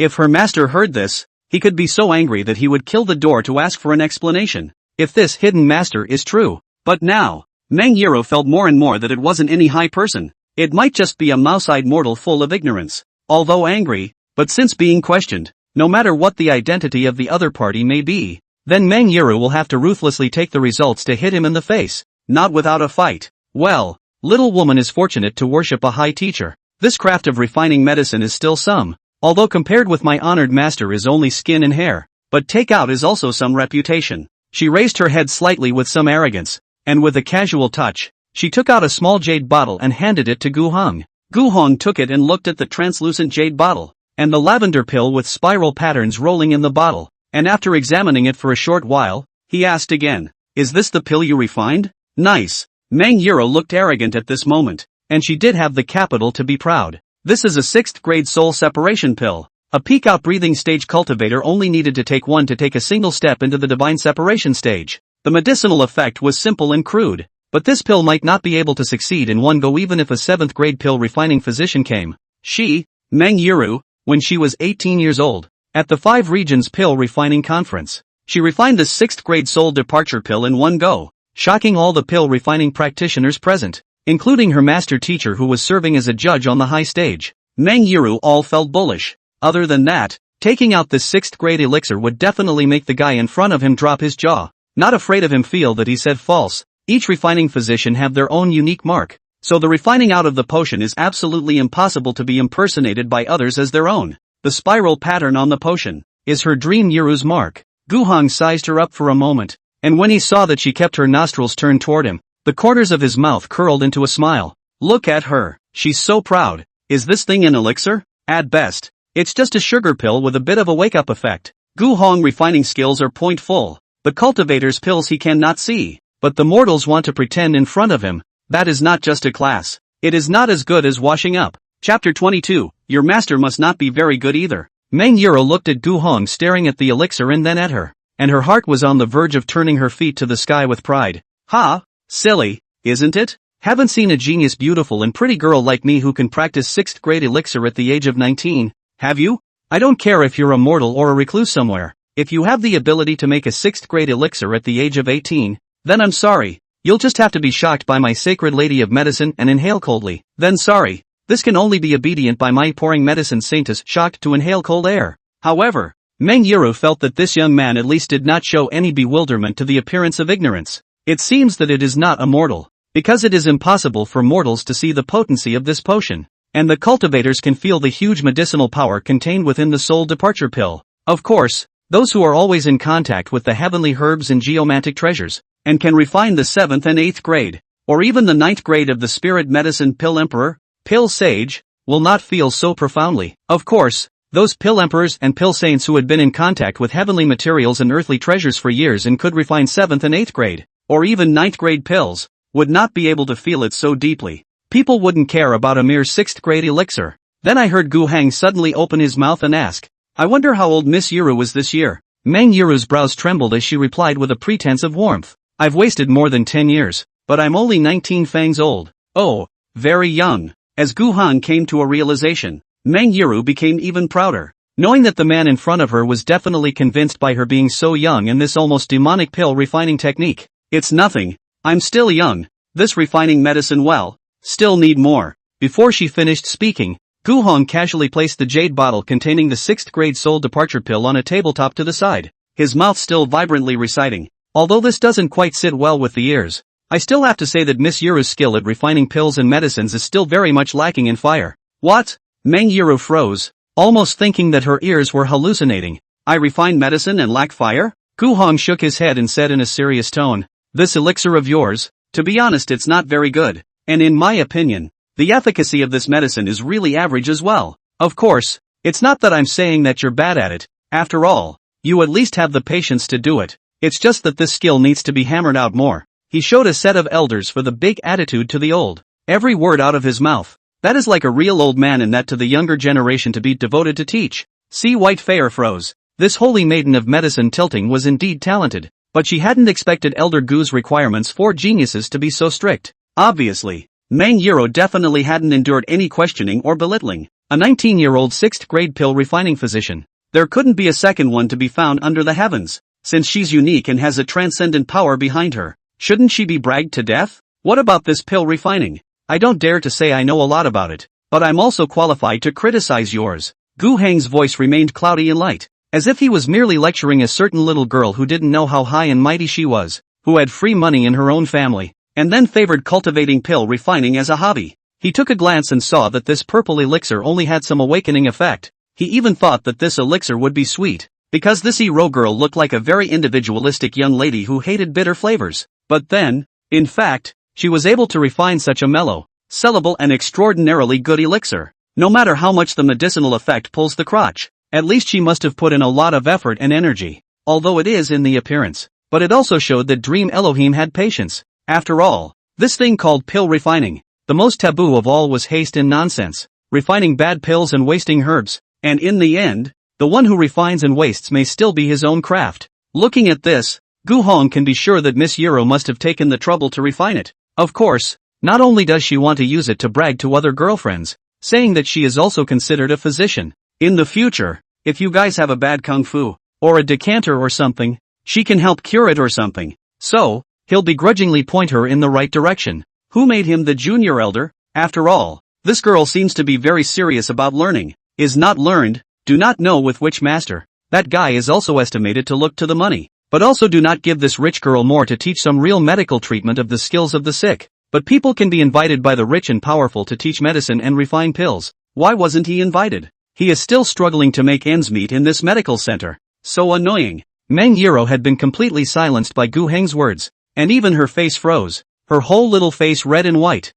If her master heard this, he could be so angry that he would kill the door to ask for an explanation, if this hidden master is true. But now, Meng Yiru felt more and more that it wasn't any high person. It might just be a mouse-eyed mortal full of ignorance. Although angry, but since being questioned, no matter what the identity of the other party may be, then Meng Yiru will have to ruthlessly take the results to hit him in the face, not without a fight. Well, little woman is fortunate to worship a high teacher. This craft of refining medicine is still some, although compared with my honored master is only skin and hair, but takeout is also some reputation. She raised her head slightly with some arrogance, and with a casual touch, she took out a small jade bottle and handed it to Gu Heng. Gu Heng took it and looked at the translucent jade bottle, and the lavender pill with spiral patterns rolling in the bottle, and after examining it for a short while, he asked again, "Is this the pill you refined?" Nice. Meng Yiru looked arrogant at this moment, and she did have the capital to be proud. This is a 6th grade soul separation pill. A peak-out breathing stage cultivator only needed to take one to take a single step into the divine separation stage. The medicinal effect was simple and crude, but this pill might not be able to succeed in one go even if a 7th grade pill refining physician came. She, Meng Yiru, when she was 18 years old, at the 5 Regions Pill Refining Conference, she refined the 6th grade soul departure pill in one go, shocking all the pill refining practitioners present, including her master teacher who was serving as a judge on the high stage. Meng Yiru all felt bullish. Other than that, taking out this 6th grade elixir would definitely make the guy in front of him drop his jaw. Not afraid of him feel that he said false. Each refining physician have their own unique mark, so the refining out of the potion is absolutely impossible to be impersonated by others as their own. The spiral pattern on the potion is her dream Yiru's mark. Gu Heng sized her up for a moment, and when he saw that she kept her nostrils turned toward him, the corners of his mouth curled into a smile. Look at her, she's so proud. Is this thing an elixir? At best, it's just a sugar pill with a bit of a wake-up effect. Gu Heng refining skills are point full. The cultivator's pills he cannot see, but the mortals want to pretend in front of him. That is not just a class. It is not as good as washing up. Chapter 22, Your master must not be very good either. Meng Yiru looked at Gu Heng staring at the elixir and then at her, and her heart was on the verge of turning her feet to the sky with pride. Ha! Silly, isn't it? Haven't seen a genius beautiful and pretty girl like me who can practice 6th grade elixir at the age of 19, have you? I don't care if you're a mortal or a recluse somewhere. If you have the ability to make a 6th grade elixir at the age of 18, then I'm sorry. You'll just have to be shocked by my sacred lady of medicine and inhale coldly. Then sorry. This can only be obedient by my pouring medicine saintess shocked to inhale cold air. However, Meng Yiru felt that this young man at least did not show any bewilderment to the appearance of ignorance. It seems that it is not a mortal, because it is impossible for mortals to see the potency of this potion, and the cultivators can feel the huge medicinal power contained within the soul departure pill. Of course, those who are always in contact with the heavenly herbs and geomantic treasures, and can refine the 7th and 8th grade, or even the 9th grade of the spirit medicine pill emperor, pill sage, will not feel so profoundly. Of course, Those pill emperors and pill saints who had been in contact with heavenly materials and earthly treasures for years and could refine 7th and 8th grade, or even 9th grade pills, would not be able to feel it so deeply. People wouldn't care about a mere 6th grade elixir. Then I heard Gu Heng suddenly open his mouth and ask, "I wonder how old Miss Yuru was this year?" Meng Yuru's brows trembled as she replied with a pretense of warmth, "I've wasted more than 10 years, but I'm only 19 fangs old." "Oh, very young." As Gu Heng came to a realization, Meng Yuru became even prouder, knowing that the man in front of her was definitely convinced by her being so young and this almost demonic pill refining technique. "It's nothing. I'm still young. This refining medicine, well, still need more." Before she finished speaking, Gu Heng casually placed the jade bottle containing the 6th grade soul departure pill on a tabletop to the side, his mouth still vibrantly reciting, "Although this doesn't quite sit well with the ears, I still have to say that Miss Yuru's skill at refining pills and medicines is still very much lacking in fire." "What?" Meng Yuru froze, almost thinking that her ears were hallucinating. "I refine medicine and lack fire?" Gu Heng shook his head and said in a serious tone, "This elixir of yours, to be honest, it's not very good, and in my opinion, the efficacy of this medicine is really average as well. Of course, it's not that I'm saying that you're bad at it. After all, you at least have the patience to do it. It's just that this skill needs to be hammered out more." He showed a set of elders for the big attitude to the old. Every word out of his mouth. That is like a real old man, and that to the younger generation to be devoted to teach. See, White Fair froze. This holy maiden of medicine tilting was indeed talented, but she hadn't expected Elder Gu's requirements for geniuses to be so strict. Obviously, Meng Yuro definitely hadn't endured any questioning or belittling. A 19-year-old 6th grade pill refining physician. There couldn't be a second one to be found under the heavens. Since she's unique and has a transcendent power behind her, shouldn't she be bragged to death? What about this pill refining? I don't dare to say I know a lot about it, but I'm also qualified to criticize yours. Gu Heng's voice remained cloudy and light, as if he was merely lecturing a certain little girl who didn't know how high and mighty she was, who had free money in her own family, and then favored cultivating pill refining as a hobby. He took a glance and saw that this purple elixir only had some awakening effect. He even thought that this elixir would be sweet, because this hero girl looked like a very individualistic young lady who hated bitter flavors. But then, in fact, she was able to refine such a mellow, sellable and extraordinarily good elixir. No matter how much the medicinal effect pulls the crotch, at least she must have put in a lot of effort and energy, although it is in the appearance. But it also showed that Dream Elohim had patience. After all, this thing called pill refining, the most taboo of all, was haste and nonsense, refining bad pills and wasting herbs, and in the end, the one who refines and wastes may still be his own craft. Looking at this, Gu Heng can be sure that Miss Yuro must have taken the trouble to refine it. Of course, not only does she want to use it to brag to other girlfriends, saying that she is also considered a physician. In the future, if you guys have a bad kung fu, or a decanter or something, she can help cure it or something. So, he'll begrudgingly point her in the right direction. Who made him the junior elder? After all, this girl seems to be very serious about learning. Is not learned, do not know with which master. That guy is also estimated to look to the money. But also do not give this rich girl more to teach some real medical treatment of the skills of the sick. But people can be invited by the rich and powerful to teach medicine and refine pills. Why wasn't he invited? He is still struggling to make ends meet in this medical center. So annoying. Meng Yuro had been completely silenced by Gu Heng's words, and even her face froze. Her whole little face red and white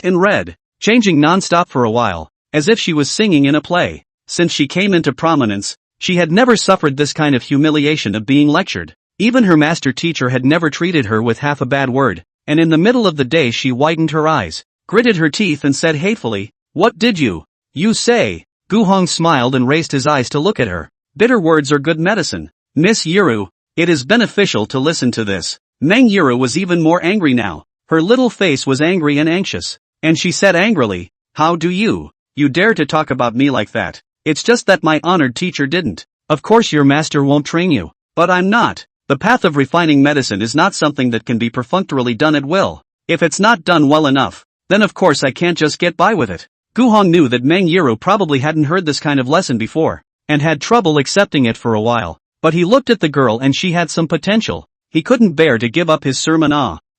and red, changing non-stop for a while, as if she was singing in a play. Since she came into prominence, she had never suffered this kind of humiliation of being lectured. Even her master teacher had never treated her with half a bad word, and in the middle of the day she widened her eyes, gritted her teeth and said hatefully, "What did you say?" Gu Heng smiled and raised his eyes to look at her. Bitter words are good medicine. Miss Yuru, it is beneficial to listen to this. Meng Yuru was even more angry now. Her little face was angry and anxious, and she said angrily, "How do you dare to talk about me like that? It's just that my honored teacher didn't. Of course your master won't train you, but I'm not. The path of refining medicine is not something that can be perfunctorily done at will. If it's not done well enough, then of course I can't just get by with it." Gu Heng knew that Meng Yuro probably hadn't heard this kind of lesson before, and had trouble accepting it for a while. But he looked at the girl and she had some potential. He couldn't bear to give up his sermon.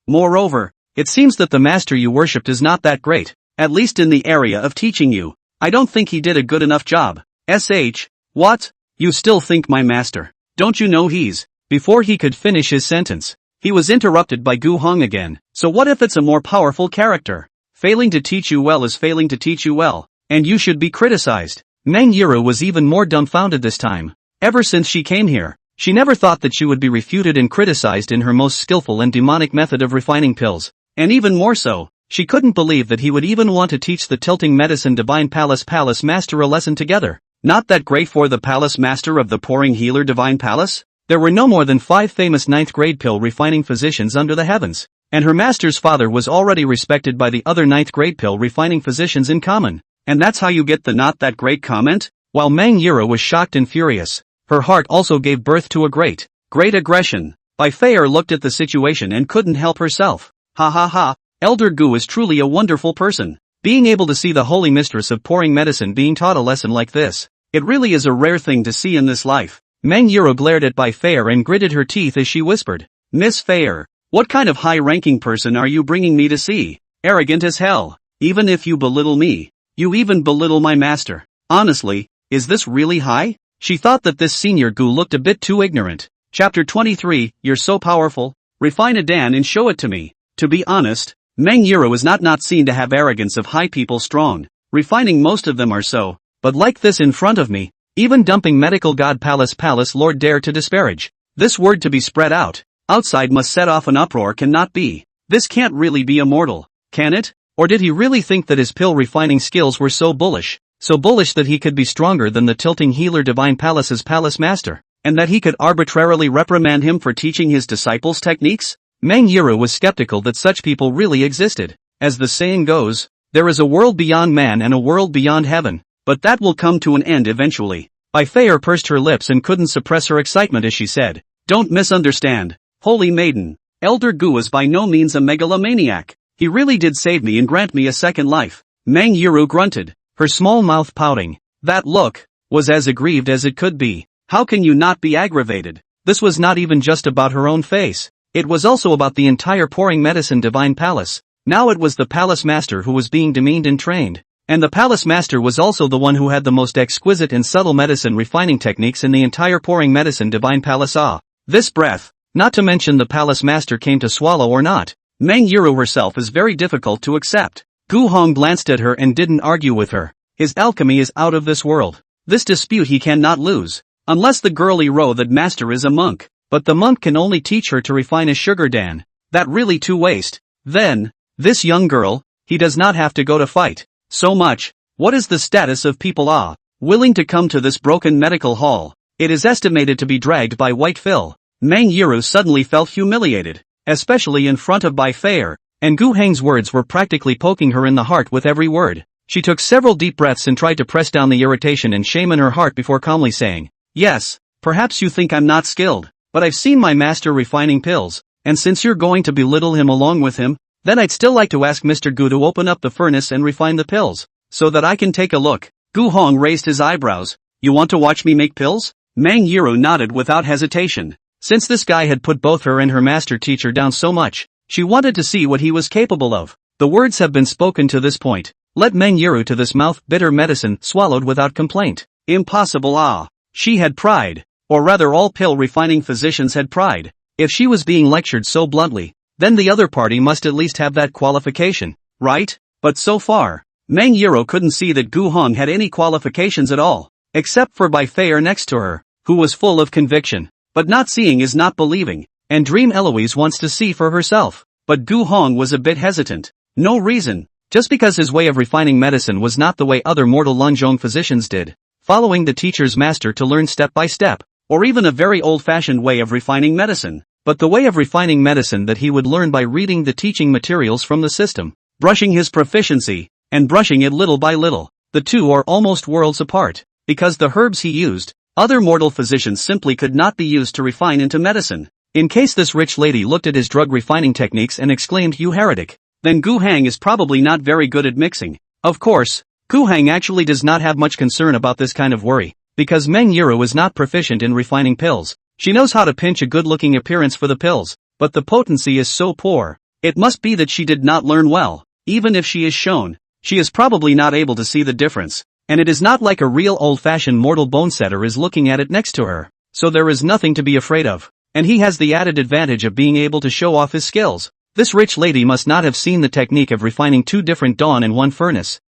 Moreover, it seems that the master you worshipped is not that great, at least in the area of teaching you. I don't think he did a good enough job. What? You still think my master? Don't you know he's... Before he could finish his sentence, he was interrupted by Gu Heng again. So what if it's a more powerful character? Failing to teach you well is failing to teach you well, and you should be criticized. Meng Yiru was even more dumbfounded this time. Ever since she came here, she never thought that she would be refuted and criticized in her most skillful and demonic method of refining pills. And even more so, she couldn't believe that he would even want to teach the tilting medicine divine palace master a lesson together. Not that great for the palace master of the pouring healer divine palace? There were no more than 5 famous 9th grade pill refining physicians under the heavens, and her master's father was already respected by the other 9th grade pill refining physicians in common. And that's how you get the not that great comment? While Meng Yiru was shocked and furious, her heart also gave birth to a great aggression. Bai Feier looked at the situation and couldn't help herself. Ha ha ha, Elder Gu is truly a wonderful person. Being able to see the holy mistress of pouring medicine being taught a lesson like this, it really is a rare thing to see in this life. Meng Yiru glared at Bai Feier and gritted her teeth as she whispered, Miss Feier, what kind of high-ranking person are you bringing me to see? Arrogant as hell. Even if you belittle me, you even belittle my master. Honestly, is this really high? She thought that this senior Gu looked a bit too ignorant. Chapter 23, You're so powerful. Refine a Dan and show it to me. To be honest, Meng Yiru is not seen to have arrogance of high people strong. Refining most of them are so, but like this in front of me, even dumping medical god palace lord dare to disparage. This word to be spread out, outside must set off an uproar cannot be. This can't really be immortal, can it? Or did he really think that his pill refining skills were so bullish that he could be stronger than the tilting healer divine palace's palace master, and that he could arbitrarily reprimand him for teaching his disciples techniques? Meng Yiru was skeptical that such people really existed. As the saying goes, there is a world beyond man and a world beyond heaven, but that will come to an end eventually. Bai Feier pursed her lips and couldn't suppress her excitement as she said, Don't misunderstand, holy maiden. Elder Gu is by no means a megalomaniac. He really did save me and grant me a second life. Meng Yiru grunted, her small mouth pouting. That look was as aggrieved as it could be. How can you not be aggravated? This was not even just about her own face. It was also about the entire pouring medicine divine palace. Now it was the palace master who was being demeaned and trained. And the palace master was also the one who had the most exquisite and subtle medicine refining techniques in the entire pouring medicine divine palace. This breath, not to mention the palace master came to swallow or not. Meng Yiru herself is very difficult to accept. Gu Hong glanced at her and didn't argue with her. His alchemy is out of this world. This dispute he cannot lose. Unless the girly row that master is a monk. But the monk can only teach her to refine a sugar dan. That really to waste. Then, this young girl, he does not have to go to fight. So much. What is the status of people willing to come to this broken medical hall? It is estimated to be dragged by White Phil. Meng Yiru suddenly felt humiliated, especially in front of Bai Feier, and Gu Heng's words were practically poking her in the heart with every word. She took several deep breaths and tried to press down the irritation and shame in her heart before calmly saying, Yes, perhaps you think I'm not skilled, but I've seen my master refining pills, and since you're going to belittle him along with him, then I'd still like to ask Mr. Gu to open up the furnace and refine the pills, so that I can take a look. Gu Hong raised his eyebrows. You want to watch me make pills? Meng Yiru nodded without hesitation. Since this guy had put both her and her master teacher down so much, she wanted to see what he was capable of. The words have been spoken to this point. Let Meng Yiru to this mouth bitter medicine swallowed without complaint. Impossible. She had pride. Or rather all pill refining physicians had pride. If she was being lectured so bluntly, then the other party must at least have that qualification, right? But so far, Meng Yiru couldn't see that Gu Hong had any qualifications at all, except for Bai Feier next to her, who was full of conviction. But not seeing is not believing, and Dream Eloise wants to see for herself. But Gu Hong was a bit hesitant. No reason, just because his way of refining medicine was not the way other mortal Lunzhong physicians did, following the teacher's master to learn step by step, or even a very old-fashioned way of refining medicine. But the way of refining medicine that he would learn by reading the teaching materials from the system, brushing his proficiency, and brushing it little by little. The two are almost worlds apart, because the herbs he used, other mortal physicians simply could not be used to refine into medicine. In case this rich lady looked at his drug refining techniques and exclaimed, You heretic, then Gu Heng is probably not very good at mixing. Of course, Gu Heng actually does not have much concern about this kind of worry, because Meng Yiru is not proficient in refining pills. She knows how to pinch a good-looking appearance for the pills, but the potency is so poor. It must be that she did not learn well. Even if she is shown, she is probably not able to see the difference, and it is not like a real old-fashioned mortal bone setter is looking at it next to her, so there is nothing to be afraid of. And he has the added advantage of being able to show off his skills. This rich lady must not have seen the technique of refining two different dawn in one furnace.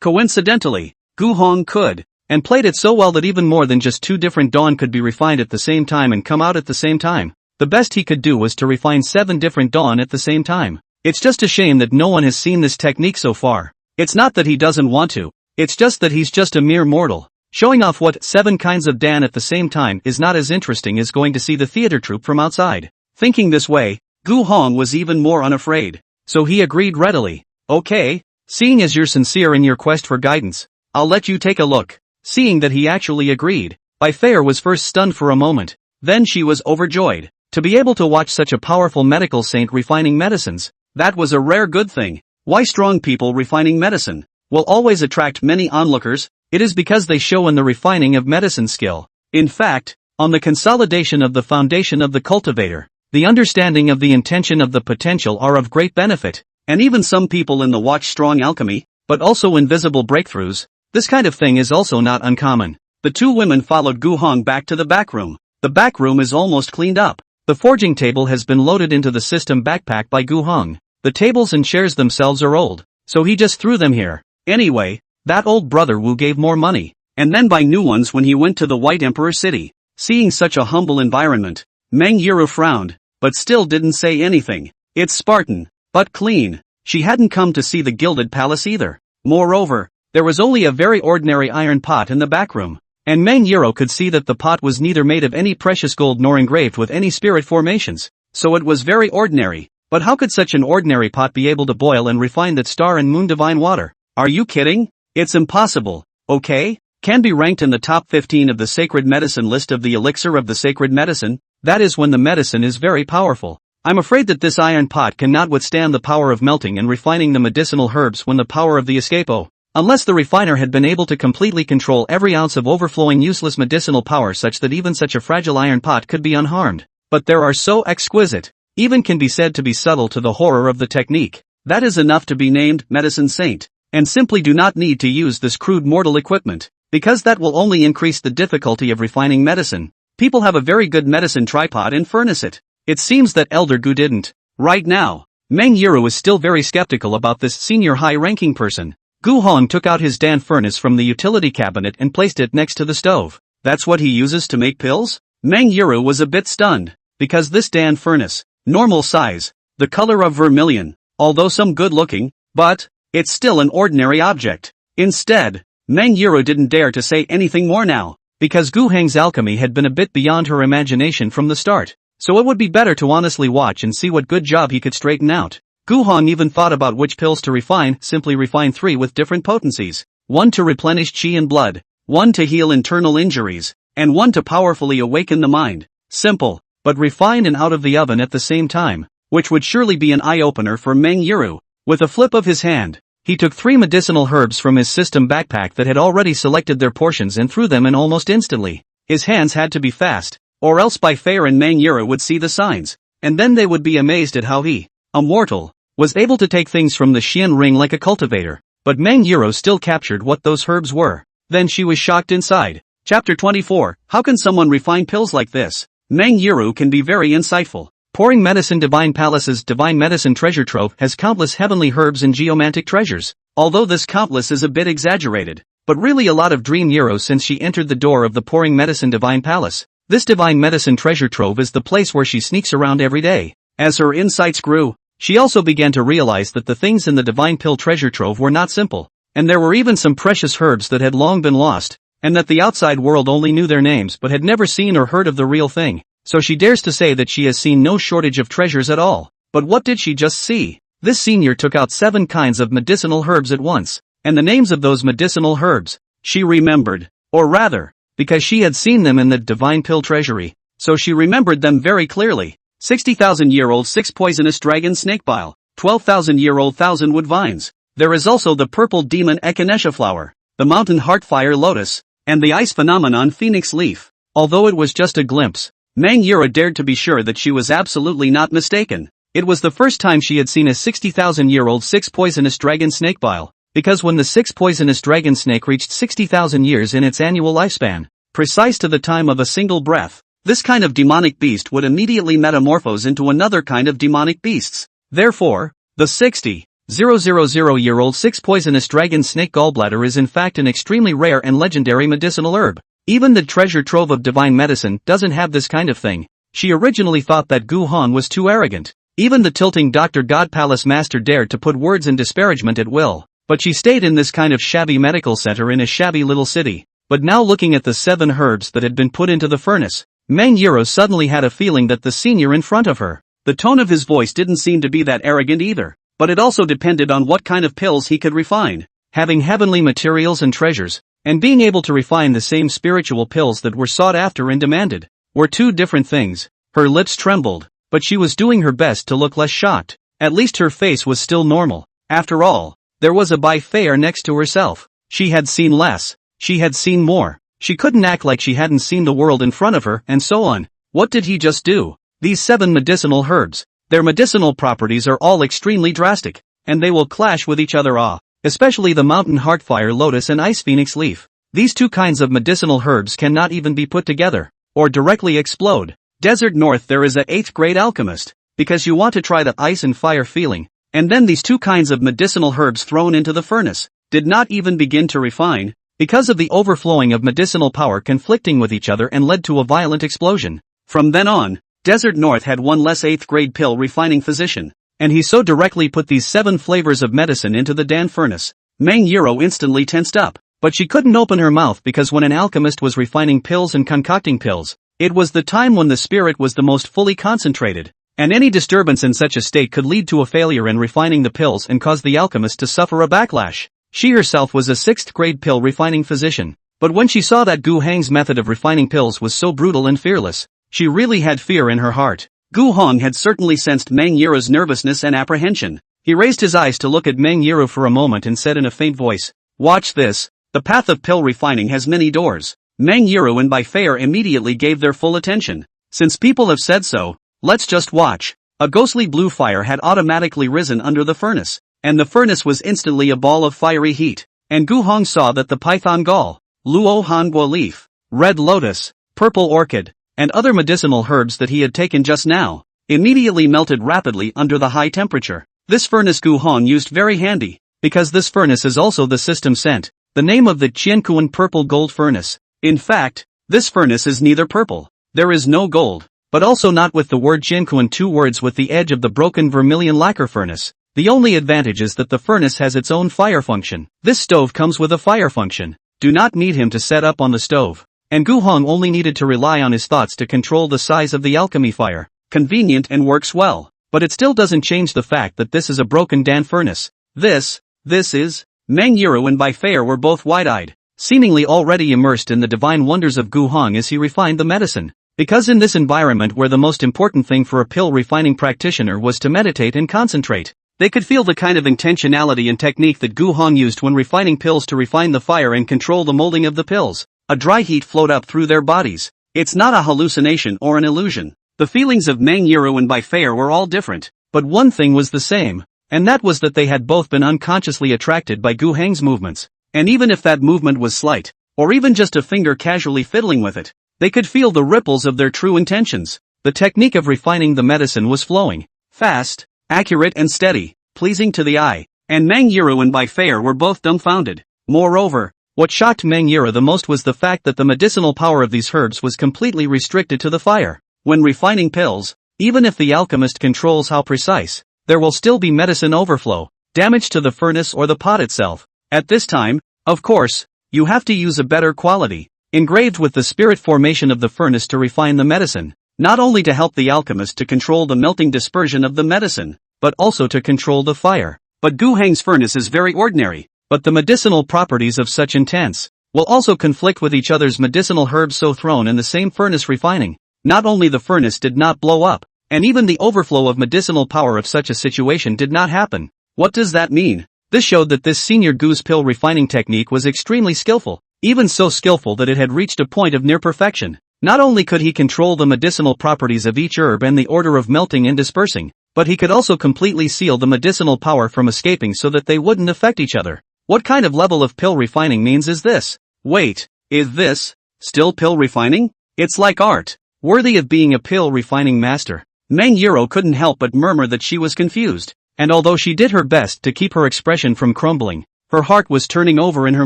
Coincidentally, Gu Hong could. and played it so well that even more than just 2 different dawn could be refined at the same time and come out at the same time. The best he could do was to refine 7 different dawn at the same time. It's just a shame that no one has seen this technique so far. It's not that he doesn't want to, it's just that he's just a mere mortal. Showing off what 7 kinds of Dan at the same time is not as interesting as going to see the theater troupe from outside. Thinking this way, Gu Hong was even more unafraid. So he agreed readily. Okay, seeing as you're sincere in your quest for guidance, I'll let you take a look. Seeing that he actually agreed, Bai Fei was first stunned for a moment, then she was overjoyed. To be able to watch such a powerful medical saint refining medicines, that was a rare good thing. Why strong people refining medicine will always attract many onlookers? It is because they show in the refining of medicine skill. In fact, on the consolidation of the foundation of the cultivator, the understanding of the intention of the potential are of great benefit, and even some people in the watch strong alchemy, but also invisible breakthroughs. This kind of thing is also not uncommon. The 2 women followed Gu Hong back to the back room. The back room is almost cleaned up. The forging table has been loaded into the system backpack by Gu Hong. The tables and chairs themselves are old, so he just threw them here. Anyway, that old brother Wu gave more money, and then buy new ones when he went to the White Emperor City. Seeing such a humble environment, Meng Yuru frowned, but still didn't say anything. It's Spartan, but clean. She hadn't come to see the gilded palace either. Moreover, there was only a very ordinary iron pot in the back room, and Meng Yuru could see that the pot was neither made of any precious gold nor engraved with any spirit formations, so it was very ordinary. But how could such an ordinary pot be able to boil and refine that star and moon divine water? Are you kidding? It's impossible, okay? Can be ranked in the top 15 of the sacred medicine list of the elixir of the sacred medicine, that is when the medicine is very powerful. I'm afraid that this iron pot cannot withstand the power of melting and refining the medicinal herbs when the power of the escapo. Unless the refiner had been able to completely control every ounce of overflowing useless medicinal power such that even such a fragile iron pot could be unharmed. But there are so exquisite, even can be said to be subtle to the horror of the technique. That is enough to be named medicine saint, and simply do not need to use this crude mortal equipment, because that will only increase the difficulty of refining medicine. People have a very good medicine tripod and furnace it. It seems that Elder Gu didn't. Right now, Meng Yuru is still very skeptical about this senior high-ranking person. Gu Hong took out his Dan furnace from the utility cabinet and placed it next to the stove. That's what he uses to make pills? Meng Yuru was a bit stunned, because this Dan furnace, normal size, the color of vermilion, although some good looking, but it's still an ordinary object. Instead, Meng Yuru didn't dare to say anything more now, because Gu Heng's alchemy had been a bit beyond her imagination from the start, so it would be better to honestly watch and see what good job he could straighten out. Gu Hong even thought about which pills to refine, simply refine 3 with different potencies, 1 to replenish chi and blood, 1 to heal internal injuries, and 1 to powerfully awaken the mind. Simple, but refined and out of the oven at the same time, which would surely be an eye-opener for Meng Yuru. With a flip of his hand, he took 3 medicinal herbs from his system backpack that had already selected their portions and threw them in almost instantly. His hands had to be fast, or else Bai Fei and Meng Yuru would see the signs, and then they would be amazed at how he, a mortal, was able to take things from the Xian ring like a cultivator. But Meng Yuru still captured what those herbs were. Then she was shocked inside. Chapter 24, How can someone refine pills like this? Meng Yuru can be very insightful. Pouring Medicine Divine Palace's Divine Medicine Treasure Trove has countless heavenly herbs and geomantic treasures, although this countless is a bit exaggerated, but really a lot of dream euros since she entered the door of the Pouring Medicine Divine Palace. This Divine Medicine Treasure Trove is the place where she sneaks around every day. As her insights grew, she also began to realize that the things in the Divine Pill Treasure Trove were not simple, and there were even some precious herbs that had long been lost, and that the outside world only knew their names but had never seen or heard of the real thing. So she dares to say that she has seen no shortage of treasures at all. But what did she just see? This senior took out 7 kinds of medicinal herbs at once, and the names of those medicinal herbs, she remembered, or rather, because she had seen them in the Divine Pill Treasury, so she remembered them very clearly. 60,000-year-old 6 poisonous dragon snake bile, 12,000-year-old thousandwood vines. There is also the purple demon echinacea flower, the mountain heartfire lotus, and the ice phenomenon phoenix leaf. Although it was just a glimpse, Meng Yura dared to be sure that she was absolutely not mistaken. It was the first time she had seen a 60,000-year-old 6 poisonous dragon snake bile, because when the 6 poisonous dragon snake reached 60,000 years in its annual lifespan, precise to the time of a single breath, this kind of demonic beast would immediately metamorphose into another kind of demonic beasts. Therefore, the 60 000-year-old 6 poisonous dragon snake gallbladder is in fact an extremely rare and legendary medicinal herb. Even the treasure trove of divine medicine doesn't have this kind of thing. She originally thought that Gu Han was too arrogant. Even the tilting Dr. God Palace Master dared to put words in disparagement at will. But she stayed in this kind of shabby medical center in a shabby little city. But now looking at the 7 herbs that had been put into the furnace, Meng Yiro suddenly had a feeling that the senior in front of her, the tone of his voice didn't seem to be that arrogant either. But it also depended on what kind of pills he could refine. Having heavenly materials and treasures, and being able to refine the same spiritual pills that were sought after and demanded, were 2 different things. Her lips trembled, but she was doing her best to look less shocked. At least her face was still normal. After all, there was a Bai Fei next to herself. She had seen less. She had seen more. She couldn't act like she hadn't seen the world in front of her, and so on. What did he just do? These 7 medicinal herbs, their medicinal properties are all extremely drastic, and they will clash with each other. Especially the mountain heartfire lotus and ice phoenix leaf. These 2 kinds of medicinal herbs cannot even be put together, or directly explode. Desert North there is a 8th grade alchemist, because you want to try the ice and fire feeling, and then these 2 kinds of medicinal herbs thrown into the furnace, did not even begin to refine, because of the overflowing of medicinal power conflicting with each other and led to a violent explosion. From then on, Desert North had one less 8th grade pill refining physician, and he so directly put these 7 flavors of medicine into the Dan furnace. Meng Yiro instantly tensed up, but she couldn't open her mouth because when an alchemist was refining pills and concocting pills, it was the time when the spirit was the most fully concentrated, and any disturbance in such a state could lead to a failure in refining the pills and cause the alchemist to suffer a backlash. She herself was a 6th grade pill refining physician, but when she saw that Gu Hang's method of refining pills was so brutal and fearless, she really had fear in her heart. Gu Hong had certainly sensed Meng Yiro's nervousness and apprehension. He raised his eyes to look at Meng Yiro for a moment and said in a faint voice, "Watch this. The path of pill refining has many doors." Meng Yiro and Bai Fei immediately gave their full attention. Since people have said so, let's just watch. A ghostly blue fire had automatically risen under the furnace, and the furnace was instantly a ball of fiery heat. And Gu Hong saw that the python gall, luo hanguo leaf, red lotus, purple orchid, and other medicinal herbs that he had taken just now, immediately melted rapidly under the high temperature. This furnace Gu Hong used very handy, because this furnace is also the system scent, the name of the Qiankuan purple gold furnace. In fact, this furnace is neither purple, there is no gold, but also not with the word Qiankuan 2 words with the edge of the broken vermilion lacquer furnace. The only advantage is that the furnace has its own fire function. This stove comes with a fire function. Do not need him to set up on the stove. And Gu Hong only needed to rely on his thoughts to control the size of the alchemy fire. Convenient and works well. But it still doesn't change the fact that this is a broken Dan furnace. This is... Meng Yiro and Bai Fei were both wide-eyed, seemingly already immersed in the divine wonders of Gu Hong as he refined the medicine. Because in this environment where the most important thing for a pill refining practitioner was to meditate and concentrate, they could feel the kind of intentionality and technique that Gu Hong used when refining pills to refine the fire and control the molding of the pills. A dry heat flowed up through their bodies. It's not a hallucination or an illusion. The feelings of Meng Yiro and Bai Fei were all different, but one thing was the same, and that was that they had both been unconsciously attracted by Gu Heng's movements. And even if that movement was slight, or even just a finger casually fiddling with it, they could feel the ripples of their true intentions. The technique of refining the medicine was flowing, fast, accurate and steady, pleasing to the eye, and Meng Yiro and Bai Fei were both dumbfounded. Moreover, what shocked Meng Yiro the most was the fact that the medicinal power of these herbs was completely restricted to the fire. When refining pills, even if the alchemist controls how precise, there will still be medicine overflow, damage to the furnace or the pot itself. At this time, of course, you have to use a better quality, engraved with the spirit formation of the furnace to refine the medicine, not only to help the alchemist to control the melting dispersion of the medicine, but also to control the fire. But Gu Heng's furnace is very ordinary, but the medicinal properties of such intense will also conflict with each other's medicinal herbs so thrown in the same furnace refining. Not only the furnace did not blow up, and even the overflow of medicinal power of such a situation did not happen. What does that mean? This showed that this senior Gu's pill refining technique was extremely skillful, even so skillful that it had reached a point of near perfection. Not only could he control the medicinal properties of each herb and the order of melting and dispersing, but he could also completely seal the medicinal power from escaping so that they wouldn't affect each other. What kind of level of pill refining means is this? Wait, is this still pill refining? It's like art, worthy of being a pill refining master. Meng Yiro couldn't help but murmur that she was confused. and although she did her best to keep her expression from crumbling, her heart was turning over in her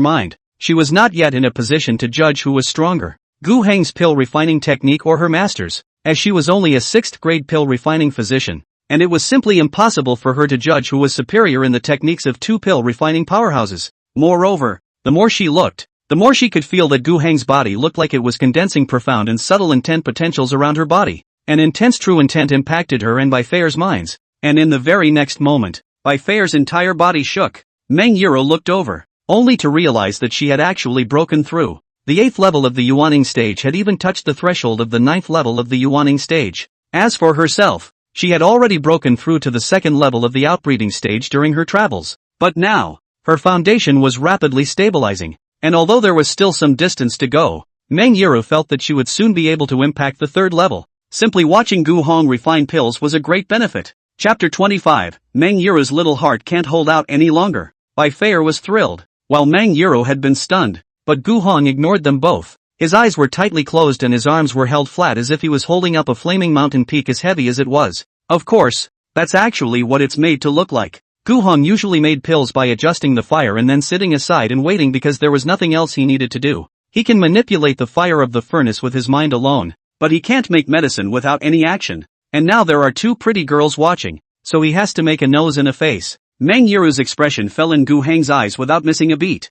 mind. She was not yet in a position to judge who was stronger, Gu Heng's pill refining technique or her master's, as she was only a 6th grade pill refining physician, and it was simply impossible for her to judge who was superior in the techniques of 2 pill refining powerhouses. Moreover, the more she looked, the more she could feel that Gu Heng's body looked like it was condensing profound and subtle intent potentials around her body. An intense true intent impacted her and Bai Feier's minds, and in the very next moment, Bai Feier's entire body shook. Meng Yuro looked over, only to realize that she had actually broken through. The 8th level of the Yuaning stage had even touched the threshold of the 9th level of the Yuaning stage. As for herself, she had already broken through to the 2nd level of the outbreeding stage during her travels. But now, her foundation was rapidly stabilizing, and although there was still some distance to go, Meng Yuro felt that she would soon be able to impact the 3rd level. Simply watching Gu Hong refine pills was a great benefit. Chapter 25, Meng Yuro's little heart can't hold out any longer. Bai Feier was thrilled, while Meng Yuro had been stunned, but Gu Hong ignored them both. His eyes were tightly closed and his arms were held flat as if he was holding up a flaming mountain peak as heavy as it was. Of course, that's actually what it's made to look like. Gu Hong usually made pills by adjusting the fire and then sitting aside and waiting because there was nothing else he needed to do. He can manipulate the fire of the furnace with his mind alone, but he can't make medicine without any action. And now there are 2 pretty girls watching, so he has to make a nose and a face. Meng Yuru's expression fell in Gu Heng's eyes without missing a beat.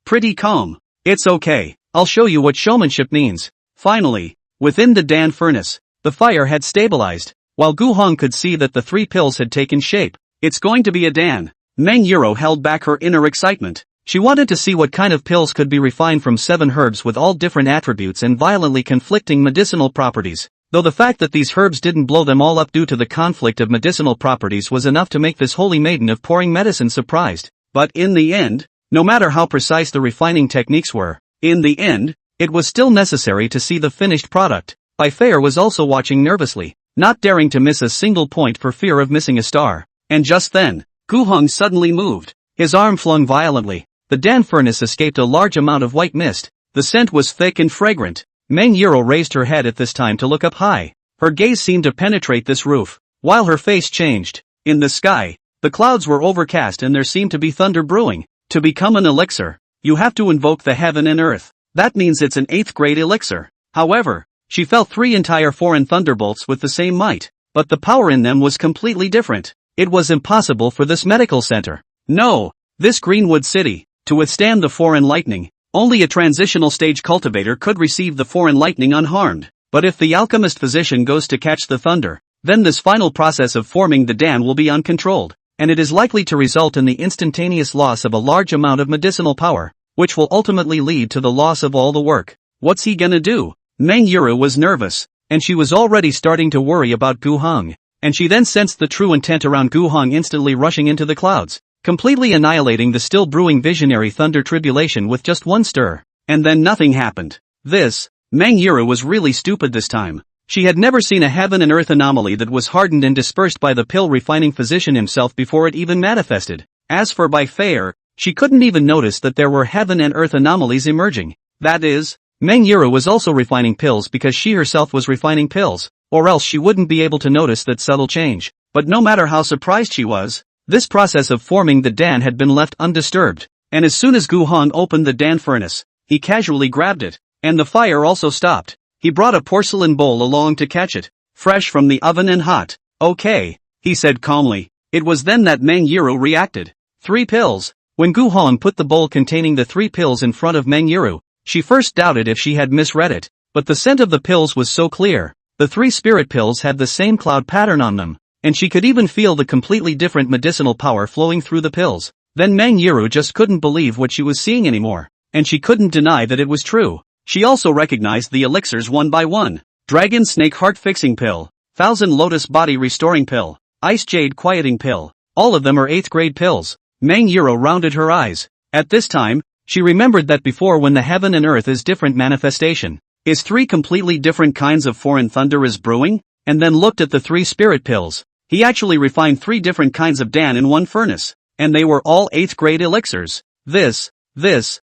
Pretty calm. It's okay, I'll show you what showmanship means. Finally, within the Dan furnace, the fire had stabilized, while Gu Hong could see that the 3 pills had taken shape. It's going to be a Dan. Meng Yuro held back her inner excitement. She wanted to see what kind of pills could be refined from 7 herbs with all different attributes and violently conflicting medicinal properties. Though the fact that these herbs didn't blow them all up due to the conflict of medicinal properties was enough to make this holy maiden of pouring medicine surprised. But in the end, no matter how precise the refining techniques were, in the end, it was still necessary to see the finished product. Bai Feier was also watching nervously, not daring to miss a single point for fear of missing a star. And just then, Gu Hong suddenly moved, his arm flung violently. The Dan furnace escaped a large amount of white mist. The scent was thick and fragrant. Meng Yuro raised her head at this time to look up high. Her gaze seemed to penetrate this roof, while her face changed. In the sky, the clouds were overcast and there seemed to be thunder brewing. To become an elixir, you have to invoke the heaven and earth. That means it's an 8th grade elixir. However, she felt 3 entire foreign thunderbolts with the same might, but the power in them was completely different. It was impossible for this medical center. No, this Greenwood City, to withstand the foreign lightning. Only a transitional stage cultivator could receive the foreign lightning unharmed. But if the alchemist physician goes to catch the thunder, then this final process of forming the Dan will be uncontrolled, and it is likely to result in the instantaneous loss of a large amount of medicinal power, which will ultimately lead to the loss of all the work. What's he gonna do? Meng Yuro was nervous, and she was already starting to worry about Gu Hong, and she then sensed the true intent around Gu Hong instantly rushing into the clouds, completely annihilating the still brewing visionary thunder tribulation with just one stir. And then nothing happened. Meng Yuro was really stupid this time. She had never seen a heaven and earth anomaly that was hardened and dispersed by the pill refining physician himself before it even manifested. As for Bai Feier, she couldn't even notice that there were heaven and earth anomalies emerging. That is, Meng Yuro was also refining pills because she herself was refining pills, or else she wouldn't be able to notice that subtle change. But no matter how surprised she was, this process of forming the Dan had been left undisturbed, and as soon as Gu Hong opened the Dan furnace, he casually grabbed it, and the fire also stopped. He brought a porcelain bowl along to catch it, fresh from the oven and hot. Okay, he said calmly. It was then that Meng Yuro reacted. 3 pills. When Gu Hong put the bowl containing the 3 pills in front of Meng Yuro, she first doubted if she had misread it, but the scent of the pills was so clear. The 3 spirit pills had the same cloud pattern on them, and she could even feel the completely different medicinal power flowing through the pills. Then Meng Yuro just couldn't believe what she was seeing anymore, and she couldn't deny that it was true. She also recognized the elixirs one by one. Dragon Snake Heart Fixing Pill, Thousand Lotus Body Restoring Pill, Ice Jade Quieting Pill. All of them are 8th grade pills. Meng Yuro rounded her eyes. At this time, she remembered that before, when the heaven and earth is different manifestation, is 3 completely different kinds of foreign thunder is brewing, and then looked at the 3 spirit pills. He actually refined 3 different kinds of Dan in one furnace, and they were all 8th grade elixirs.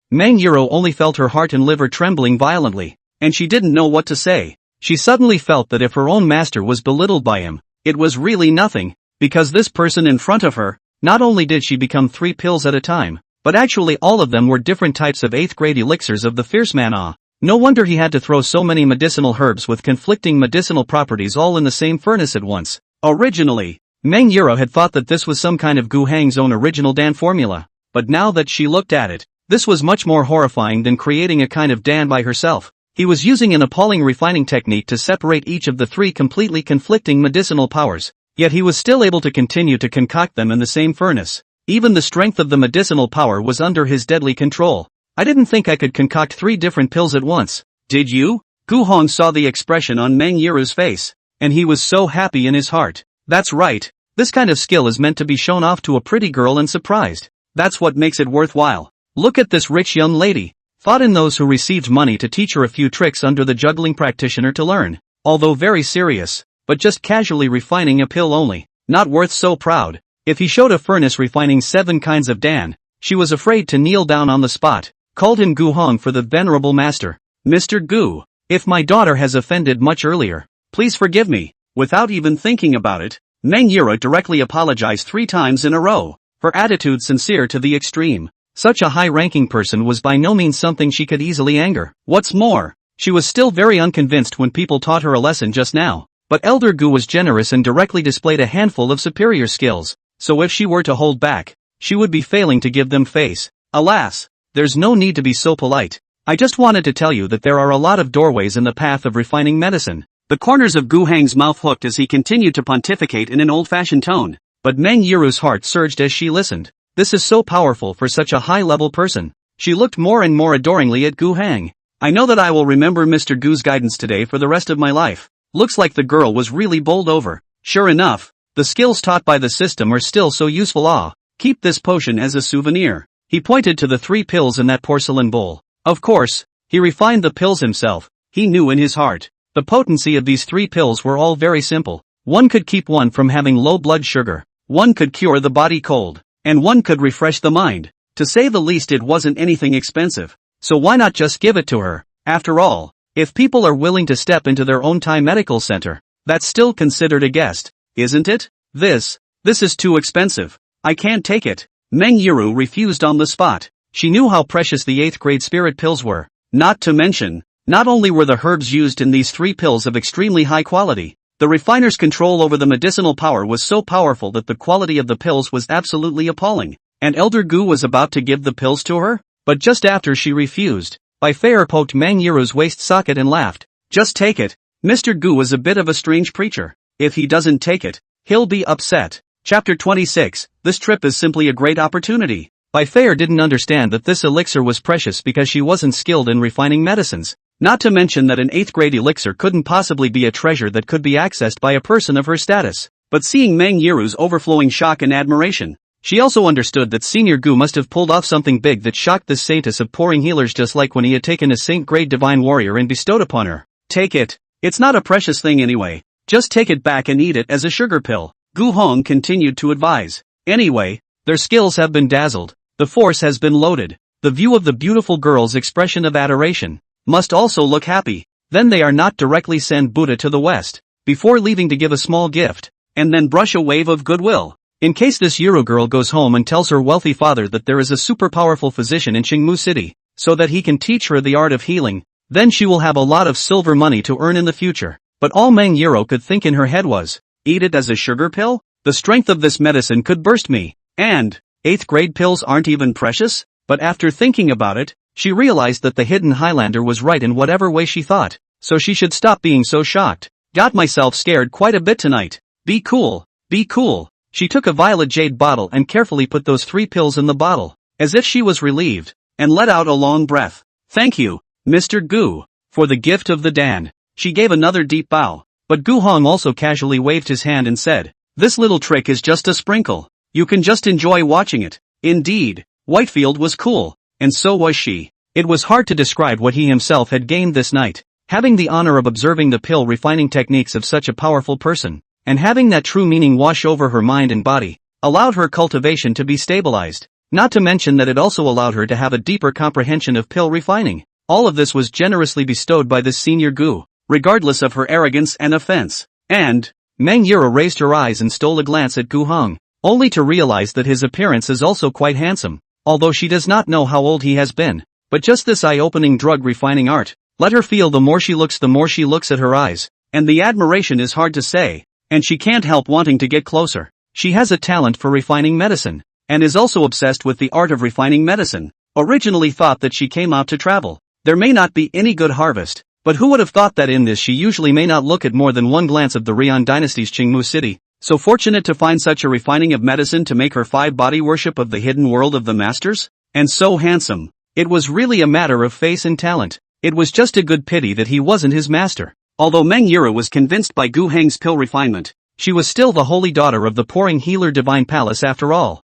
Meng Yuro only felt her heart and liver trembling violently, and she didn't know what to say. She suddenly felt that if her own master was belittled by him, it was really nothing. because this person in front of her, not only did she become 3 pills at a time, but actually all of them were different types of 8th grade elixirs of the fierce manhwa. No wonder he had to throw so many medicinal herbs with conflicting medicinal properties all in the same furnace at once. Originally, Meng Yuro had thought that this was some kind of Gu Heng's own original Dan formula, but now that she looked at it, this was much more horrifying than creating a kind of Dan by herself. He was using an appalling refining technique to separate each of the 3 completely conflicting medicinal powers, yet he was still able to continue to concoct them in the same furnace. Even the strength of the medicinal power was under his deadly control. I didn't think I could concoct 3 different pills at once. Did you? Gu Hong saw the expression on Meng Yuru's face, and he was so happy in his heart. That's right. This kind of skill is meant to be shown off to a pretty girl and surprised. That's what makes it worthwhile. Look at this rich young lady. Thought in those who received money to teach her a few tricks under the juggling practitioner to learn. Although very serious, but just casually refining a pill only. Not worth so proud. If he showed a furnace refining 7 kinds of Dan, she was afraid to kneel down on the spot, called him Gu Hong for the venerable master. Mr. Gu, if my daughter has offended much earlier, please forgive me. Without even thinking about it, Meng Yuro directly apologized 3 times in a row, her attitude sincere to the extreme. Such a high-ranking person was by no means something she could easily anger. What's more, she was still very unconvinced when people taught her a lesson just now. But Elder Gu was generous and directly displayed a handful of superior skills. So if she were to hold back, she would be failing to give them face. Alas, there's no need to be so polite. I just wanted to tell you that there are a lot of doorways in the path of refining medicine. The corners of Gu Heng's mouth hooked as he continued to pontificate in an old-fashioned tone, but Meng Yuru's heart surged as she listened. This is so powerful for such a high-level person. She looked more and more adoringly at Gu Heng. I know that I will remember Mr. Gu's guidance today for the rest of my life. Looks like the girl was really bowled over. Sure enough, the skills taught by the system are still so useful. Keep this potion as a souvenir. He pointed to the 3 pills in that porcelain bowl. Of course, he refined the pills himself. He knew in his heart, the potency of these 3 pills were all very simple. One could keep one from having low blood sugar, one could cure the body cold, and one could refresh the mind. To say the least, it wasn't anything expensive. So why not just give it to her? After all, if people are willing to step into their own Thai medical center, that's still considered a guest, isn't it? This is too expensive. I can't take it. Meng Yuru refused on the spot. She knew how precious the 8th grade spirit pills were. Not to mention, not only were the herbs used in these 3 pills of extremely high quality, the refiner's control over the medicinal power was so powerful that the quality of the pills was absolutely appalling. And Elder Gu was about to give the pills to her? But just after she refused, Bai Feier poked Meng Yuru's waist socket and laughed. Just take it. Mr. Gu was a bit of a strange preacher. If he doesn't take it, he'll be upset. Chapter 26, this trip is simply a great opportunity. Bai Feier didn't understand that this elixir was precious because she wasn't skilled in refining medicines. Not to mention that an 8th grade elixir couldn't possibly be a treasure that could be accessed by a person of her status. But seeing Meng Yuru's overflowing shock and admiration, she also understood that Senior Gu must have pulled off something big that shocked this saintess of pouring healers, just like when he had taken a saint-grade divine warrior and bestowed upon her. Take it. It's not a precious thing anyway. Just take it back and eat it as a sugar pill. Gu Hong continued to advise. Anyway, their skills have been dazzled. The force has been loaded. The view of the beautiful girl's expression of adoration must also look happy. Then they are not directly send Buddha to the west, before leaving to give a small gift, and then brush a wave of goodwill. In case this Euro girl goes home and tells her wealthy father that there is a super powerful physician in Qingmu City, so that he can teach her the art of healing, then she will have a lot of silver money to earn in the future. But all Meng Euro could think in her head was, eat it as a sugar pill? The strength of this medicine could burst me. And 8th grade pills aren't even precious? But after thinking about it, she realized that the hidden Highlander was right in whatever way she thought, so she should stop being so shocked. Got myself scared quite a bit tonight. Be cool. Be cool. She took a violet jade bottle and carefully put those 3 pills in the bottle, as if she was relieved, and let out a long breath. Thank you, Mr. Gu, for the gift of the Dan. She gave another deep bow, but Gu Hong also casually waved his hand and said, this little trick is just a sprinkle. You can just enjoy watching it. Indeed, Whitefield was cool, and so was she. It was hard to describe what he himself had gained this night. Having the honor of observing the pill refining techniques of such a powerful person, and having that true meaning wash over her mind and body, allowed her cultivation to be stabilized. Not to mention that it also allowed her to have a deeper comprehension of pill refining. All of this was generously bestowed by this Senior Gu, regardless of her arrogance and offense. And, Meng Yura raised her eyes and stole a glance at Gu Hong, only to realize that his appearance is also quite handsome, although she does not know how old he has been. But just this eye-opening drug-refining art. Let her feel the more she looks at her eyes, and the admiration is hard to say, and she can't help wanting to get closer. She has a talent for refining medicine, and is also obsessed with the art of refining medicine. Originally thought that she came out to travel. There may not be any good harvest, but who would have thought that in this she usually may not look at more than one glance of the Rian dynasty's Qingmu city. So fortunate to find such a refining of medicine to make her 5-body worship of the hidden world of the masters? And so handsome. It was really a matter of face and talent. It was just a good pity that he wasn't his master. Although Meng Yura was convinced by Gu Heng's pill refinement, she was still the holy daughter of the pouring healer divine palace after all.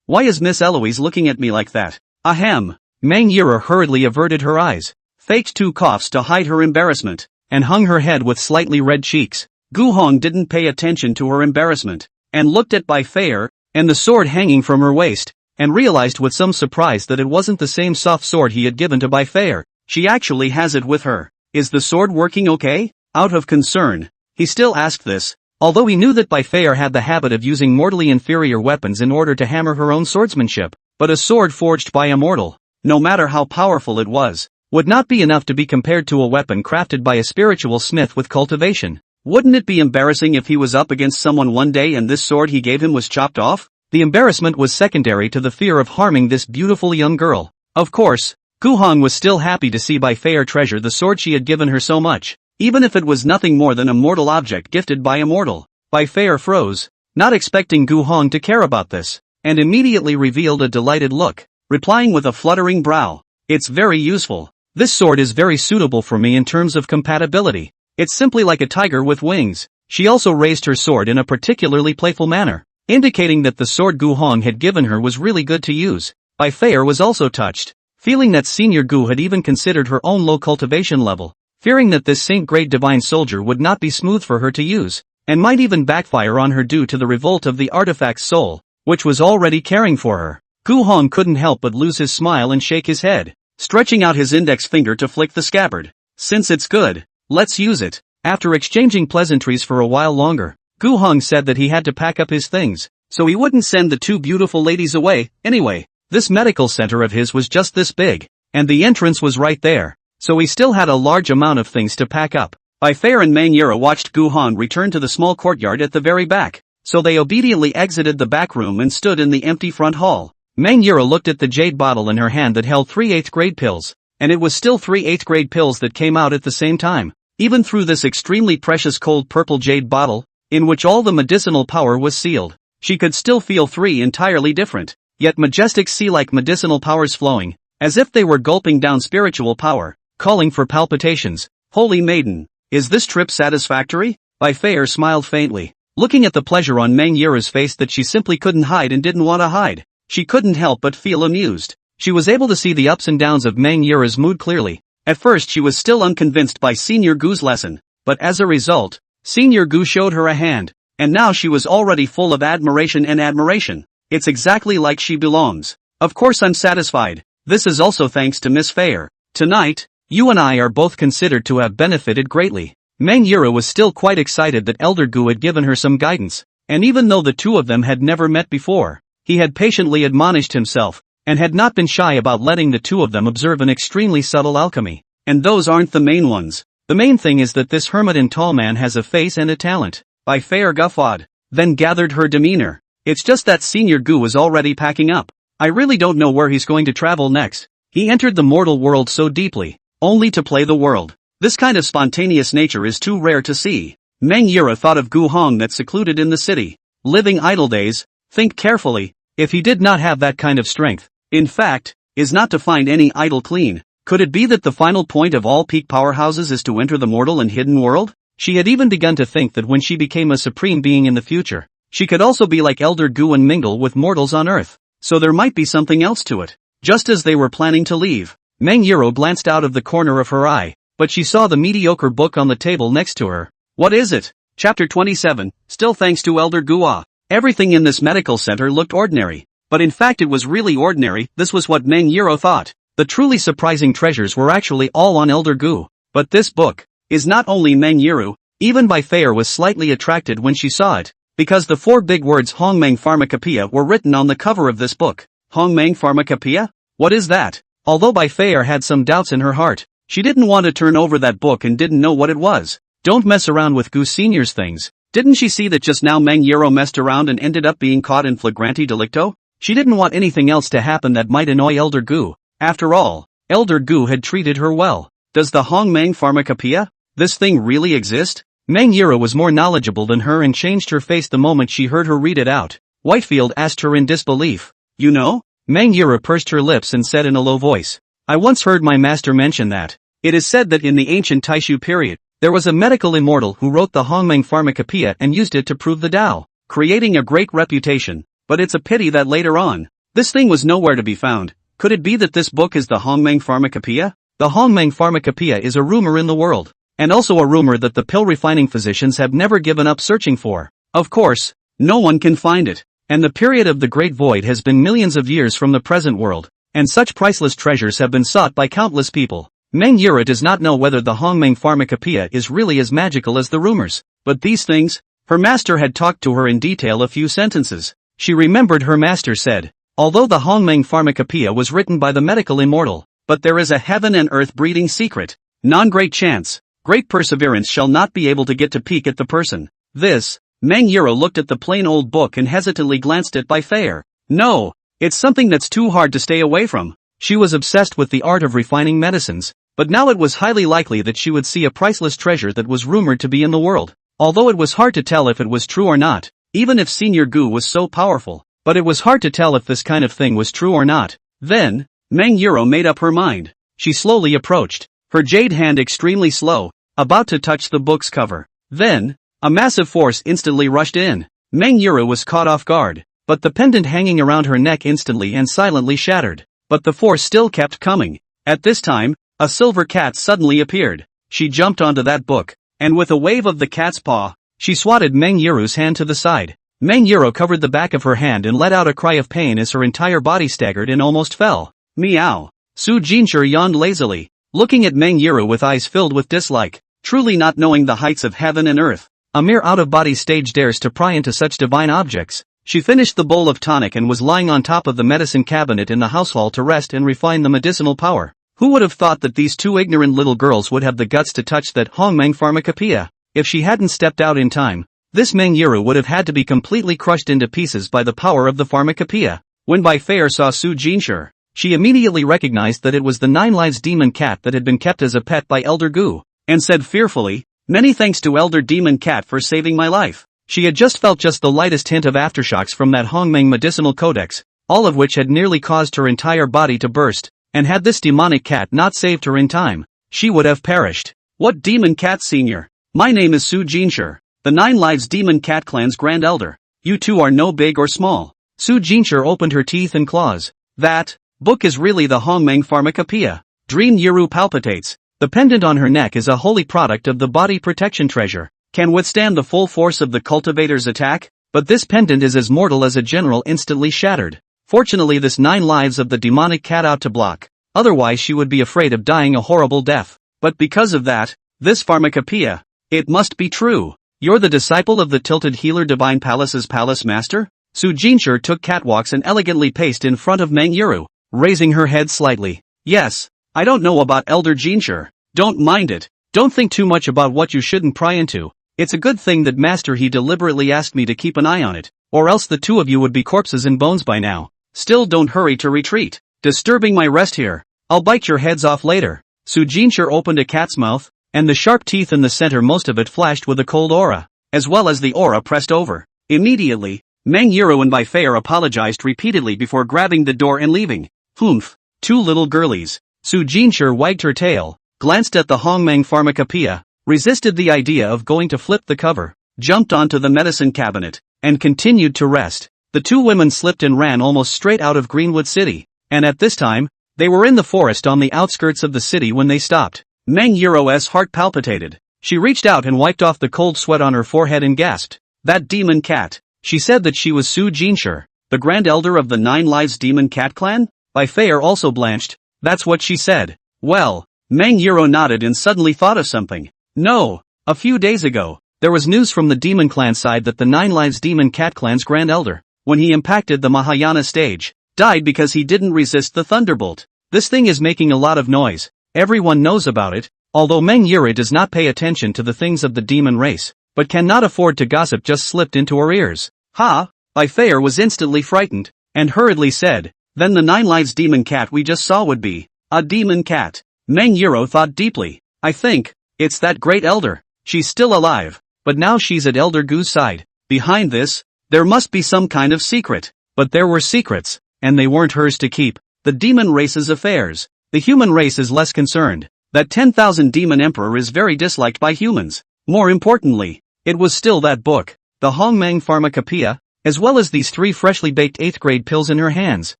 Why is Miss Eloise looking at me like that? Ahem. Meng Yura hurriedly averted her eyes, faked 2 coughs to hide her embarrassment, and hung her head with slightly red cheeks. Gu Hong didn't pay attention to her embarrassment, and looked at Bai Feier, and the sword hanging from her waist, and realized with some surprise that it wasn't the same soft sword he had given to Bai Feier. She actually has it with her. Is the sword working okay? Out of concern, he still asked this, although he knew that Bai Feier had the habit of using mortally inferior weapons in order to hammer her own swordsmanship. But a sword forged by a mortal, no matter how powerful it was, would not be enough to be compared to a weapon crafted by a spiritual smith with cultivation. Wouldn't it be embarrassing if he was up against someone one day and this sword he gave him was chopped off? The embarrassment was secondary to the fear of harming this beautiful young girl. Of course, Gu Hong was still happy to see Bai Feier treasure the sword she had given her so much, even if it was nothing more than a mortal object gifted by a mortal. Bai Feier froze, not expecting Gu Hong to care about this, and immediately revealed a delighted look, replying with a fluttering brow, "It's very useful. This sword is very suitable for me in terms of compatibility. It's simply like a tiger with wings." She also raised her sword in a particularly playful manner, indicating that the sword Gu Hong had given her was really good to use. Bai Feier was also touched, feeling that Senior Gu had even considered her own low cultivation level, fearing that this saint-grade divine soldier would not be smooth for her to use, and might even backfire on her due to the revolt of the artifact's soul, which was already caring for her. Gu Hong couldn't help but lose his smile and shake his head, stretching out his index finger to flick the scabbard. "Since it's good, let's use it." After exchanging pleasantries for a while longer, Gu Hong said that he had to pack up his things, so he wouldn't send the 2 beautiful ladies away. Anyway, this medical center of his was just this big, and the entrance was right there, so he still had a large amount of things to pack up. Bai Feier and Meng Yura watched Gu Hong return to the small courtyard at the very back, so they obediently exited the back room and stood in the empty front hall. Meng Yura looked at the jade bottle in her hand that held 3 8th grade pills, and it was still 3 8th grade pills that came out at the same time. Even through this extremely precious cold purple jade bottle, in which all the medicinal power was sealed, she could still feel 3 entirely different, yet majestic sea-like medicinal powers flowing, as if they were gulping down spiritual power, calling for palpitations. "Holy maiden, is this trip satisfactory?" Bai Feier smiled faintly, looking at the pleasure on Meng Yura's face that she simply couldn't hide and didn't want to hide. She couldn't help but feel amused. She was able to see the ups and downs of Meng Yura's mood clearly. At first she was still unconvinced by Senior Gu's lesson, but as a result, Senior Gu showed her a hand, and now she was already full of admiration and admiration. "It's exactly like she belongs. Of course I'm satisfied. This is also thanks to Miss Feier. Tonight, you and I are both considered to have benefited greatly." Meng Yura was still quite excited that Elder Gu had given her some guidance, and even though the 2 of them had never met before, he had patiently admonished himself, and had not been shy about letting the 2 of them observe an extremely subtle alchemy. And those aren't the main ones. The main thing is that this hermit and tall man has a face and a talent. Bai Feier guffawed, then gathered her demeanor. "It's just that Senior Gu is already packing up. I really don't know where he's going to travel next. He entered the mortal world so deeply, only to play the world. This kind of spontaneous nature is too rare to see." Meng Yura thought of Gu Hong that secluded in the city, living idle days. Think carefully, if he did not have that kind of strength, in fact, is not to find any idle clean. Could it be that the final point of all peak powerhouses is to enter the mortal and hidden world? She had even begun to think that when she became a supreme being in the future, she could also be like Elder Gu and mingle with mortals on Earth. So there might be something else to it. Just as they were planning to leave, Meng Yura glanced out of the corner of her eye, but she saw the mediocre book on the table next to her. "What is it?" Chapter 27, Still thanks to Elder Gu. Everything in this medical center looked ordinary, but in fact it was really ordinary. This was what Meng Yura thought. The truly surprising treasures were actually all on Elder Gu. But this book is not only Meng Yura, Even Bai Fei was slightly attracted when she saw it, because the 4 big words Hongmeng Pharmacopoeia were written on the cover of this book. Hongmeng Pharmacopoeia? What is that? Although Bai Fei had some doubts in her heart, she didn't want to turn over that book and didn't know what it was. Don't mess around with Gu Senior's things. Didn't she see that just now Meng Yero messed around and ended up being caught in flagrante delicto? She didn't want anything else to happen that might annoy Elder Gu. After all, Elder Gu had treated her well. Does the Hongmeng Pharmacopoeia, this thing really exist? Meng Yero was more knowledgeable than her and changed her face the moment she heard her read it out. Whitefield asked her in disbelief. You know? Meng Yero pursed her lips and said in a low voice. I once heard my master mention that. It is said that in the ancient Taishu period, there was a medical immortal who wrote the Hongmeng Pharmacopoeia and used it to prove the Tao, creating a great reputation. But it's a pity that later on, this thing was nowhere to be found. Could it be that this book is the Hongmeng Pharmacopoeia? The Hongmeng Pharmacopoeia is a rumor in the world, and also a rumor that the pill-refining physicians have never given up searching for. Of course, no one can find it, and the period of the Great Void has been millions of years from the present world, and such priceless treasures have been sought by countless people. Meng Yura does not know whether the Hongmeng Pharmacopoeia is really as magical as the rumors, but these things, her master had talked to her in detail a few sentences. She remembered her master said, although the Hongmeng Pharmacopoeia was written by the medical immortal, but there is a heaven and earth breeding secret. Non-great chance, great perseverance shall not be able to get to peek at the person. This, Meng Yura looked at the plain old book and hesitantly glanced at Bai Fei. No, it's something that's too hard to stay away from. She was obsessed with the art of refining medicines, but now it was highly likely that she would see a priceless treasure that was rumored to be in the world. Although it was hard to tell if it was true or not, even if Senior Gu was so powerful, but it was hard to tell if this kind of thing was true or not. Then, Meng Yuro made up her mind. She slowly approached, her jade hand extremely slow, about to touch the book's cover. Then, a massive force instantly rushed in. Meng Yuro was caught off guard, but the pendant hanging around her neck instantly and silently shattered. But the force still kept coming. At this time, a silver cat suddenly appeared. She jumped onto that book, and with a wave of the cat's paw, she swatted Meng Yuru's hand to the side. Meng Yuru covered the back of her hand and let out a cry of pain as her entire body staggered and almost fell. Meow. Su Jinshur yawned lazily, looking at Meng Yuru with eyes filled with dislike, truly not knowing the heights of heaven and earth. A mere out-of-body stage dares to pry into such divine objects. She finished the bowl of tonic and was lying on top of the medicine cabinet in the house hall to rest and refine the medicinal power. Who would have thought that these two ignorant little girls would have the guts to touch that Hongmeng Pharmacopoeia? If she hadn't stepped out in time, this Meng Yuru would have had to be completely crushed into pieces by the power of the Pharmacopoeia. When Bai Fei saw Su Jinshur, she immediately recognized that it was the 9 Lives demon cat that had been kept as a pet by Elder Gu, and said fearfully, "Many thanks to Elder Demon Cat for saving my life." She had just felt just the lightest hint of aftershocks from that Hongmeng medicinal codex, all of which had nearly caused her entire body to burst, and had this demonic cat not saved her in time, she would have perished. What demon cat, senior? My name is Su Jinshur, the 9 Lives Demon Cat Clan's Grand Elder. You two are no big or small. Su Jinshur opened her teeth and claws. That book is really the Hongmeng Pharmacopoeia. Dream Yuru palpitates. The pendant on her neck is a holy product of the body protection treasure. Can withstand the full force of the cultivator's attack, but this pendant is as mortal as a general instantly shattered. Fortunately, this 9 lives of the demonic cat out to block, otherwise she would be afraid of dying a horrible death. But because of that, this pharmacopoeia, it must be true. You're the disciple of the tilted healer Divine Palace's palace master? Su Jinshur took catwalks and elegantly paced in front of Meng Yuru, raising her head slightly. Yes, I don't know about Elder Jinshur. Don't mind it. Don't think too much about what you shouldn't pry into. It's a good thing that Master he deliberately asked me to keep an eye on it, or else the two of you would be corpses and bones by now. Still, don't hurry to retreat. Disturbing my rest here. I'll bite your heads off later. Su Jinshur opened a cat's mouth, and the sharp teeth in the center, most of it flashed with a cold aura, as well as the aura pressed over. Immediately, Meng Yuru and Bai Fei apologized repeatedly before grabbing the door and leaving. Humph, two little girlies. Su Jinshur wagged her tail, glanced at the Hongmeng Pharmacopoeia, resisted the idea of going to flip the cover, jumped onto the medicine cabinet, and continued to rest. The two women slipped and ran almost straight out of Greenwood City, and at this time, they were in the forest on the outskirts of the city when they stopped. Meng Yuro's heart palpitated. She reached out and wiped off the cold sweat on her forehead and gasped. That demon cat. She said that she was Su Jinshur, the Grand Elder of the 9 Lives Demon Cat Clan? Bai Fei also blanched. That's what she said. Well, Meng Yuro nodded and suddenly thought of something. No, A few days ago, there was news from the Demon Clan side that the 9 Lives Demon Cat Clan's Grand Elder, when he impacted the Mahayana stage, died because he didn't resist the Thunderbolt. This thing is making a lot of noise. Everyone knows about it, although Meng Yuri does not pay attention to the things of the demon race, but cannot afford to gossip just slipped into her ears. Ha! Bifeir was instantly frightened, and hurriedly said, then the 9 Lives Demon Cat we just saw would be a demon cat. Meng Yuro thought deeply. I think it's that great elder. She's still alive, but now she's at Elder Gu's side. Behind this, there must be some kind of secret. But there were secrets, and they weren't hers to keep. The demon race's affairs. The human race is less concerned. That 10,000 demon emperor is very disliked by humans. More importantly, it was still that book, the Hongmeng Pharmacopoeia, as well as these 3 freshly baked 8th grade pills in her hands.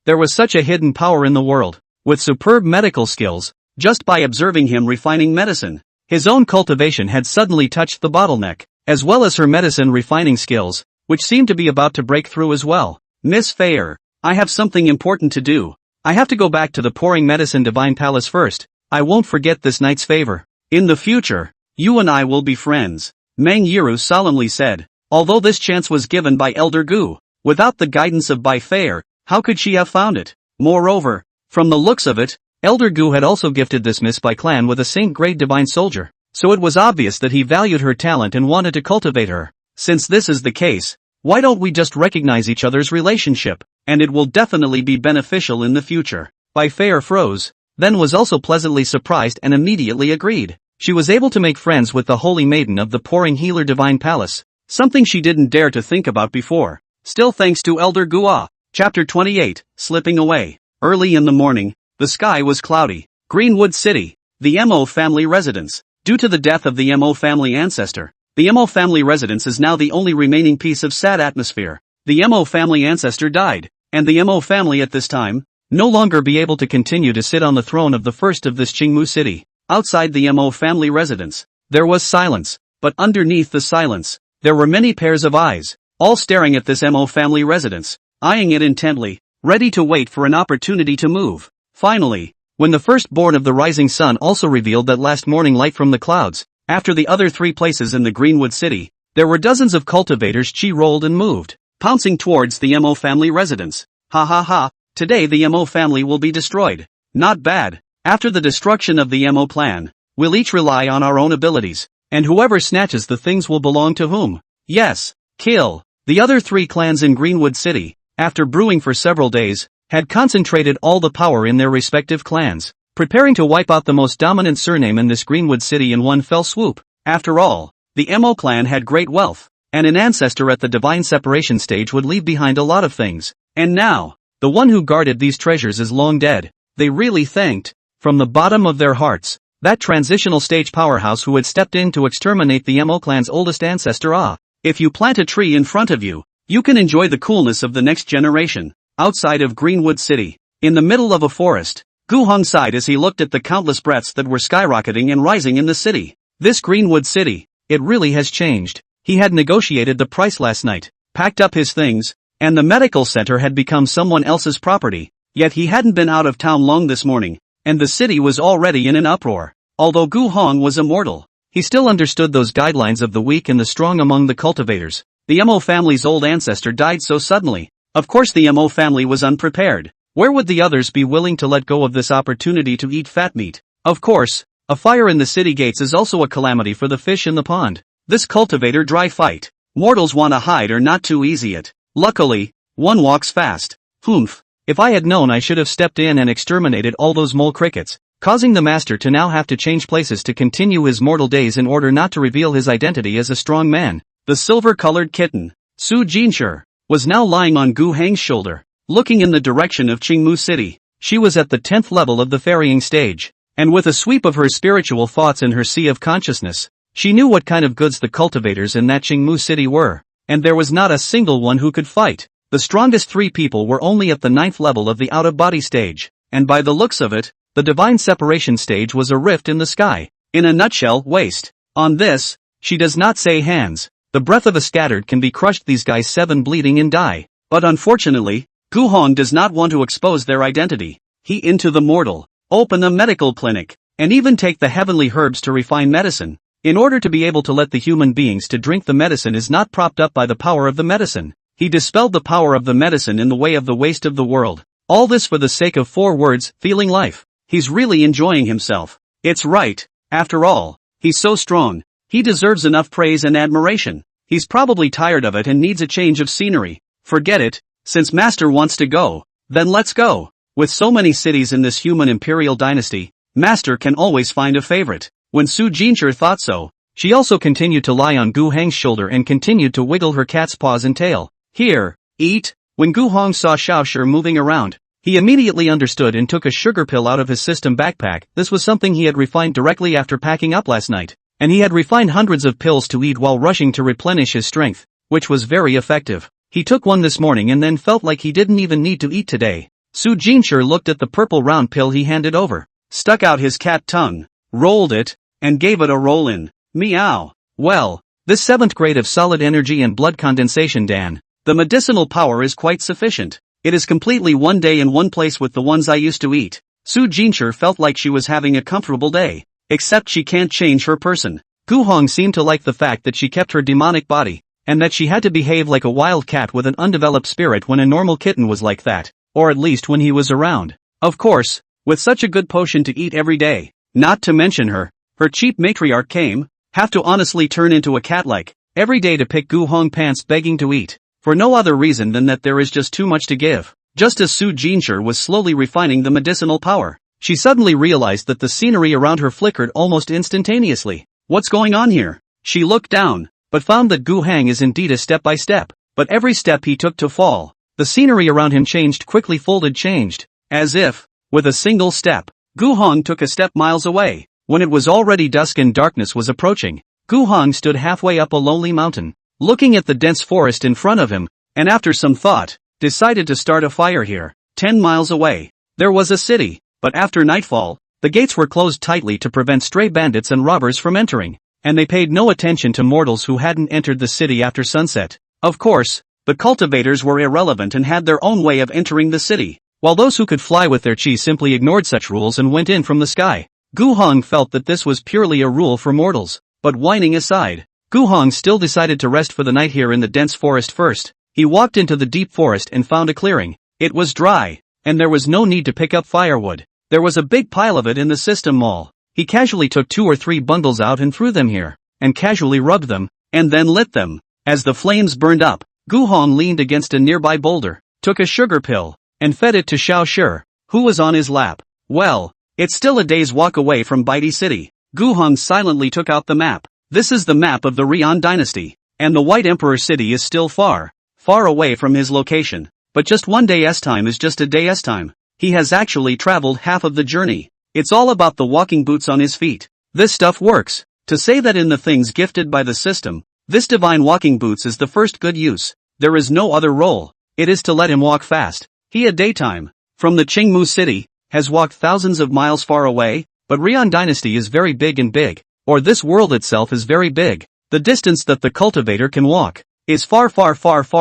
There was such a hidden power in the world, with superb medical skills, just by observing him refining medicine. His own cultivation had suddenly touched the bottleneck, as well as her medicine refining skills, which seemed to be about to break through as well. Miss Fair, I have something important to do. I have to go back to the pouring medicine divine palace first. I won't forget this night's favor. In the future, you and I will be friends, Meng Yiru solemnly said. Although this chance was given by Elder Gu, without the guidance of Bifeir, how could she have found it? Moreover, from the looks of it, Elder Gu had also gifted this Miss Bai clan with a Saint-grade divine soldier, so it was obvious that he valued her talent and wanted to cultivate her. Since this is the case, why don't we just recognize each other's relationship, and it will definitely be beneficial in the future. Bifeir froze, then was also pleasantly surprised and immediately agreed. She was able to make friends with the Holy Maiden of the Pouring Healer Divine Palace, something she didn't dare to think about before. Still thanks to Elder Gua. Chapter 28, Slipping Away. Early in the morning, the sky was cloudy. Greenwood City, the Mo family residence. Due to the death of the Mo family ancestor, the Mo family residence is now the only remaining piece of sad atmosphere. The Mo family ancestor died, and the Mo family at this time no longer be able to continue to sit on the throne of the first of this Qingmu city. Outside the Mo family residence, there was silence, but underneath the silence, there were many pairs of eyes, all staring at this Mo family residence, eyeing it intently, ready to wait for an opportunity to move. Finally, when the firstborn of the rising sun also revealed that last morning light from the clouds, after the other 3 places in the Greenwood City, there were dozens of cultivators. She rolled and moved, pouncing towards the Mo family residence. Ha ha ha, today the Mo family will be destroyed. Not bad. After the destruction of the Mo clan, we'll each rely on our own abilities, and whoever snatches the things will belong to whom? Yes, kill. The other 3 clans in Greenwood City, after brewing for several days, had concentrated all the power in their respective clans, preparing to wipe out the most dominant surname in this Greenwood City in one fell swoop. After all, the Mo clan had great wealth, and an ancestor at the divine separation stage would leave behind a lot of things. And now, the one who guarded these treasures is long dead. They really thanked, from the bottom of their hearts, that transitional stage powerhouse who had stepped in to exterminate the Mo clan's oldest ancestor. If you plant a tree in front of you, you can enjoy the coolness of the next generation. Outside of Greenwood City, in the middle of a forest, Gu Hong sighed as he looked at the countless breaths that were skyrocketing and rising in the city. This Greenwood City, it really has changed. He had negotiated the price last night, packed up his things, and the medical center had become someone else's property. Yet he hadn't been out of town long this morning, and the city was already in an uproar. Although Gu Hong was immortal, he still understood those guidelines of the weak and the strong among the cultivators. The Mo family's old ancestor died so suddenly. Of course the Mo family was unprepared. Where would the others be willing to let go of this opportunity to eat fat meat? Of course, a fire in the city gates is also a calamity for the fish in the pond. This cultivator dry fight. Mortals wanna hide are not too easy it. Luckily, one walks fast. Humph. If I had known I should have stepped in and exterminated all those mole crickets, causing the master to now have to change places to continue his mortal days in order not to reveal his identity as a strong man. The silver-colored kitten, Su Jinshur, was now lying on Gu Heng's shoulder, looking in the direction of Qingmu City. She was at the 10th level of the ferrying stage, and with a sweep of her spiritual thoughts in her sea of consciousness, she knew what kind of goods the cultivators in that Qingmu City were, and there was not a single one who could fight. The strongest 3 people were only at the 9th level of the out-of-body stage, and by the looks of it, the divine separation stage was a rift in the sky. In a nutshell, waste. On this, she does not say hands. The breath of a scattered can be crushed. These guys 7 bleeding and die. But unfortunately, Gu Hong does not want to expose their identity. He into the mortal, open a medical clinic, and even take the heavenly herbs to refine medicine. In order to be able to let the human beings to drink the medicine is not propped up by the power of the medicine. He dispelled the power of the medicine in the way of the waste of the world. All this for the sake of 4 words, feeling life. He's really enjoying himself. It's right. After all, he's so strong. He deserves enough praise and admiration. He's probably tired of it and needs a change of scenery. Forget it. Since Master wants to go, then let's go. With so many cities in this human imperial dynasty, Master can always find a favorite. When Su Jincher thought so, she also continued to lie on Gu Heng's shoulder and continued to wiggle her cat's paws and tail. Here, eat. When Gu Hong saw Xiaoshi moving around, he immediately understood and took a sugar pill out of his system backpack. This was something he had refined directly after packing up last night, and he had refined hundreds of pills to eat while rushing to replenish his strength, which was very effective. He took one this morning and then felt like he didn't even need to eat today. Su Jincher looked at the purple round pill he handed over, stuck out his cat tongue, rolled it, and gave it a roll in. Meow. Well, this 7th grade of solid energy and blood condensation Dan. The medicinal power is quite sufficient. It is completely one day in one place with the ones I used to eat. Su Jincher felt like she was having a comfortable day. Except she can't change her person. Gu Hong seemed to like the fact that she kept her demonic body, and that she had to behave like a wild cat with an undeveloped spirit when a normal kitten was like that, or at least when he was around. Of course, with such a good potion to eat every day, not to mention her cheap matriarch came, have to honestly turn into a cat-like, every day to pick Gu Hong pants begging to eat, for no other reason than that there is just too much to give. Just as Su Jincher was slowly refining the medicinal power, she suddenly realized that the scenery around her flickered almost instantaneously. What's going on here? She looked down, but found that Gu Heng is indeed a step by step, but every step he took to fall, the scenery around him changed quickly changed, as if, with a single step, Gu Hong took a step miles away. When it was already dusk and darkness was approaching, Gu Hong stood halfway up a lonely mountain, looking at the dense forest in front of him, and after some thought, decided to start a fire here. 10 miles away, there was a city, but after nightfall, the gates were closed tightly to prevent stray bandits and robbers from entering, and they paid no attention to mortals who hadn't entered the city after sunset. Of course, the cultivators were irrelevant and had their own way of entering the city, while those who could fly with their chi simply ignored such rules and went in from the sky. Gu Hong felt that this was purely a rule for mortals, but whining aside, Gu Hong still decided to rest for the night here in the dense forest first. He walked into the deep forest and found a clearing. It was dry, and there was no need to pick up firewood. There was a big pile of it in the system mall. He casually took 2 or 3 bundles out and threw them here, and casually rubbed them, and then lit them. As the flames burned up, Gu Hong leaned against a nearby boulder, took a sugar pill, and fed it to Xiaoshi, who was on his lap. Well, it's still a day's walk away from Baidi City. Gu Hong silently took out the map. This is the map of the Rian dynasty, and the White Emperor city is still far away from his location. But just one day's time is just a day's time. He has actually traveled half of the journey. It's all about the walking boots on his feet. This stuff works. To say that in the things gifted by the system, this divine walking boots is the first good use. There is no other role. It is to let him walk fast. He at daytime, from the Qingmu city, has walked thousands of miles far away, but Rian dynasty is very big, or this world itself is very big. The distance that the cultivator can walk is far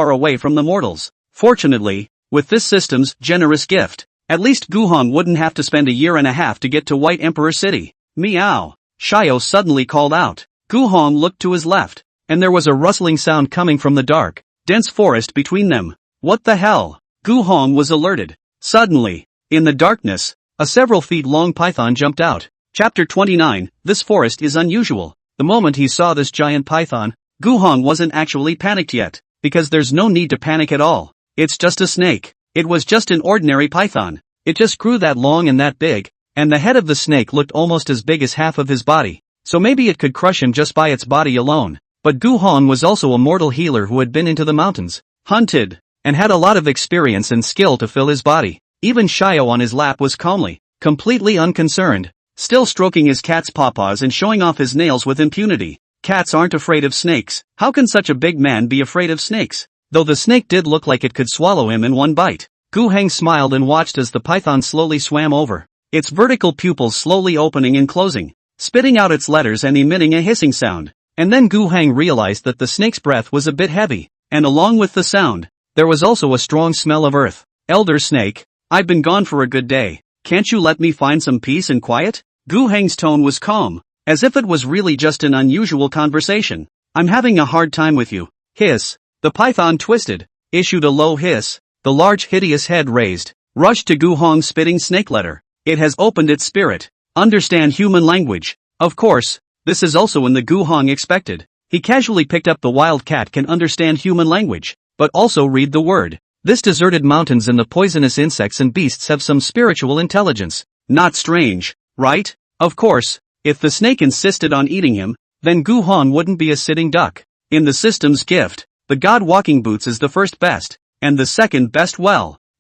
away from the mortals. Fortunately, with this system's generous gift, at least Gu Hong wouldn't have to spend a year and a half to get to White Emperor City. Meow. Xiao suddenly called out. Gu Hong looked to his left, and there was a rustling sound coming from the dark, dense forest between them. What the hell? Gu Hong was alerted. Suddenly, in the darkness, a several feet long python jumped out. Chapter 29, This forest is unusual. The moment he saw this giant python, Gu Hong wasn't actually panicked yet, because there's no need to panic at all. It's just a snake. It was just an ordinary python. It just grew that long and that big, and the head of the snake looked almost as big as half of his body, so maybe it could crush him just by its body alone. But Gu Hong was also a mortal healer who had been into the mountains, hunted, and had a lot of experience and skill to fill his body. Even Xiao on his lap was calmly, completely unconcerned, still stroking his cat's pawpaws and showing off his nails with impunity. Cats aren't afraid of snakes. How can such a big man be afraid of snakes? Though the snake did look like it could swallow him in one bite. Gu Heng smiled and watched as the python slowly swam over, its vertical pupils slowly opening and closing, spitting out its letters and emitting a hissing sound. And then Gu Heng realized that the snake's breath was a bit heavy, and along with the sound, there was also a strong smell of earth. Elder snake, I've been gone for a good day. Can't you let me find some peace and quiet? Gu Heng's tone was calm, as if it was really just an unusual conversation. I'm having a hard time with you. Hiss. The python twisted, issued a low hiss, the large hideous head raised, rushed to Gu Hong spitting snake letter. It has opened its spirit. Understand human language. Of course, this is also when the Gu Hong expected. He casually picked up the wild cat can understand human language, but also read the word. This deserted mountains and the poisonous insects and beasts have some spiritual intelligence. Not strange, right? Of course, if the snake insisted on eating him, then Gu Hong wouldn't be a sitting duck. In the system's gift, the god walking boots is the first best, and the second best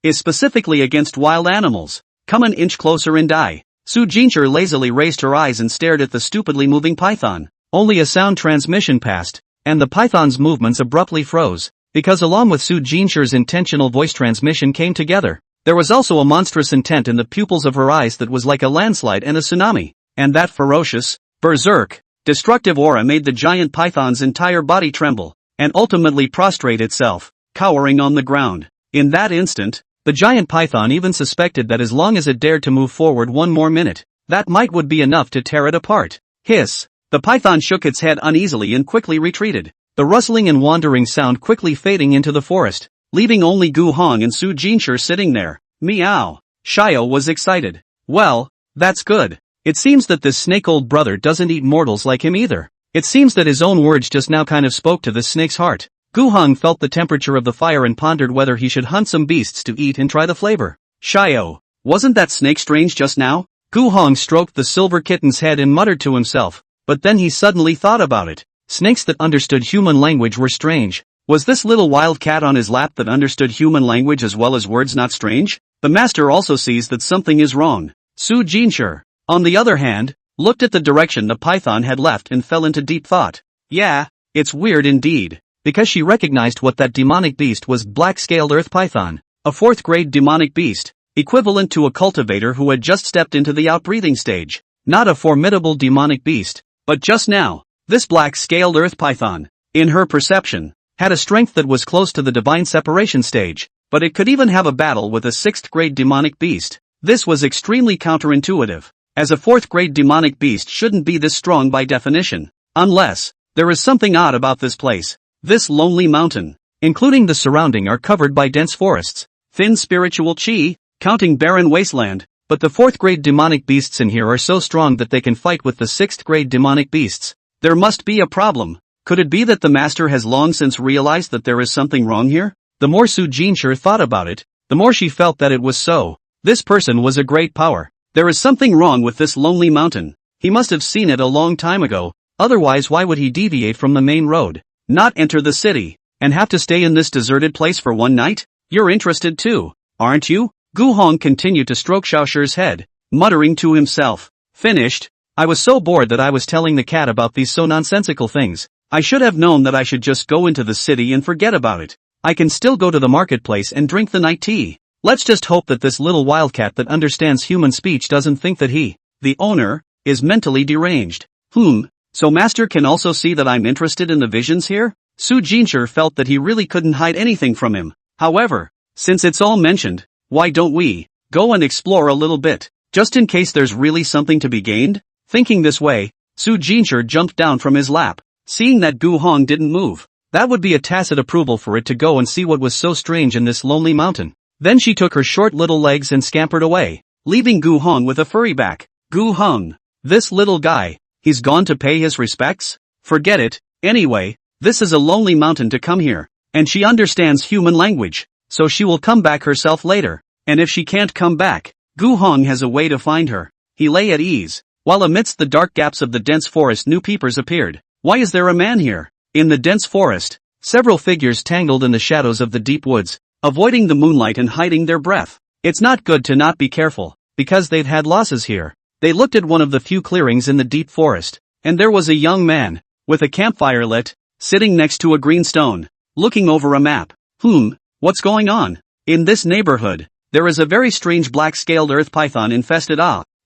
is specifically against wild animals. Come an inch closer and die. Su Jincher lazily raised her eyes and stared at the stupidly moving python. Only a sound transmission passed, and the python's movements abruptly froze, because along with Su Jincher's intentional voice transmission came together. There was also a monstrous intent in the pupils of her eyes that was like a landslide and a tsunami, and that ferocious, berserk, destructive aura made the giant python's entire body tremble, and ultimately prostrate itself, cowering on the ground. In that instant, the giant python even suspected that as long as it dared to move forward one more minute, that would be enough to tear it apart. Hiss. The python shook its head uneasily and quickly retreated, the rustling and wandering sound quickly fading into the forest, leaving only Gu Hong and Su Jincher sitting there. Meow. Shio was excited. Well, that's good. It seems that this snake old brother doesn't eat mortals like him either. It seems that his own words just now kind of spoke to the snake's heart. Gu Hong felt the temperature of the fire and pondered whether he should hunt some beasts to eat and try the flavor. Shio, wasn't that snake strange just now? Gu Hong stroked the silver kitten's head and muttered to himself, but then he suddenly thought about it. Snakes that understood human language were strange. Was this little wild cat on his lap that understood human language as well as words not strange? The master also sees that something is wrong. Su Jincher, on the other hand, looked at the direction the python had left and fell into deep thought. Yeah, it's weird indeed. Because she recognized what that demonic beast was. Black-scaled earth python, a 4th grade demonic beast, equivalent to a cultivator who had just stepped into the outbreathing stage. Not a formidable demonic beast, but just now, this black-scaled earth python, in her perception, had a strength that was close to the divine separation stage, but it could even have a battle with a 6th grade demonic beast. This was extremely counterintuitive, as a 4th grade demonic beast shouldn't be this strong by definition, unless there is something odd about this place. This lonely mountain, including the surrounding, are covered by dense forests, thin spiritual chi, counting barren wasteland, but the 4th grade demonic beasts in here are so strong that they can fight with the 6th grade demonic beasts. There must be a problem. Could it be that the master has long since realized that there is something wrong here? The more Su Jincher thought about it, the more she felt that it was so. This person was a great power. There is something wrong with this lonely mountain. He must have seen it a long time ago, otherwise why would he deviate from the main road? Not enter the city, and have to stay in this deserted place for one night? You're interested too, aren't you? Gu Hong continued to stroke Xiaoshi's head, muttering to himself. Finished? I was so bored that I was telling the cat about these so nonsensical things. I should have known that I should just go into the city and forget about it. I can still go to the marketplace and drink the night tea. Let's just hope that this little wildcat that understands human speech doesn't think that he, the owner, is mentally deranged. So master can also see that I'm interested in the visions here? Su Jincher felt that he really couldn't hide anything from him. However, since it's all mentioned, why don't we go and explore a little bit, just in case there's really something to be gained? Thinking this way, Su Jincher jumped down from his lap. Seeing that Gu Hong didn't move, that would be a tacit approval for it to go and see what was so strange in this lonely mountain. Then she took her short little legs and scampered away, leaving Gu Hong with a furry back. Gu Hong, this little guy, he's gone to pay his respects? Forget it. Anyway, this is a lonely mountain to come here, and she understands human language, so she will come back herself later. And if she can't come back, Gu Hong has a way to find her. He lay at ease, while amidst the dark gaps of the dense forest new peepers appeared. Why is there a man here? In the dense forest, several figures tangled in the shadows of the deep woods, avoiding the moonlight and hiding their breath. It's not good to not be careful, because they've had losses here. They looked at one of the few clearings in the deep forest, and there was a young man, with a campfire lit, sitting next to a green stone, looking over a map. What's going on? In this neighborhood, there is a very strange black-scaled earth python infested.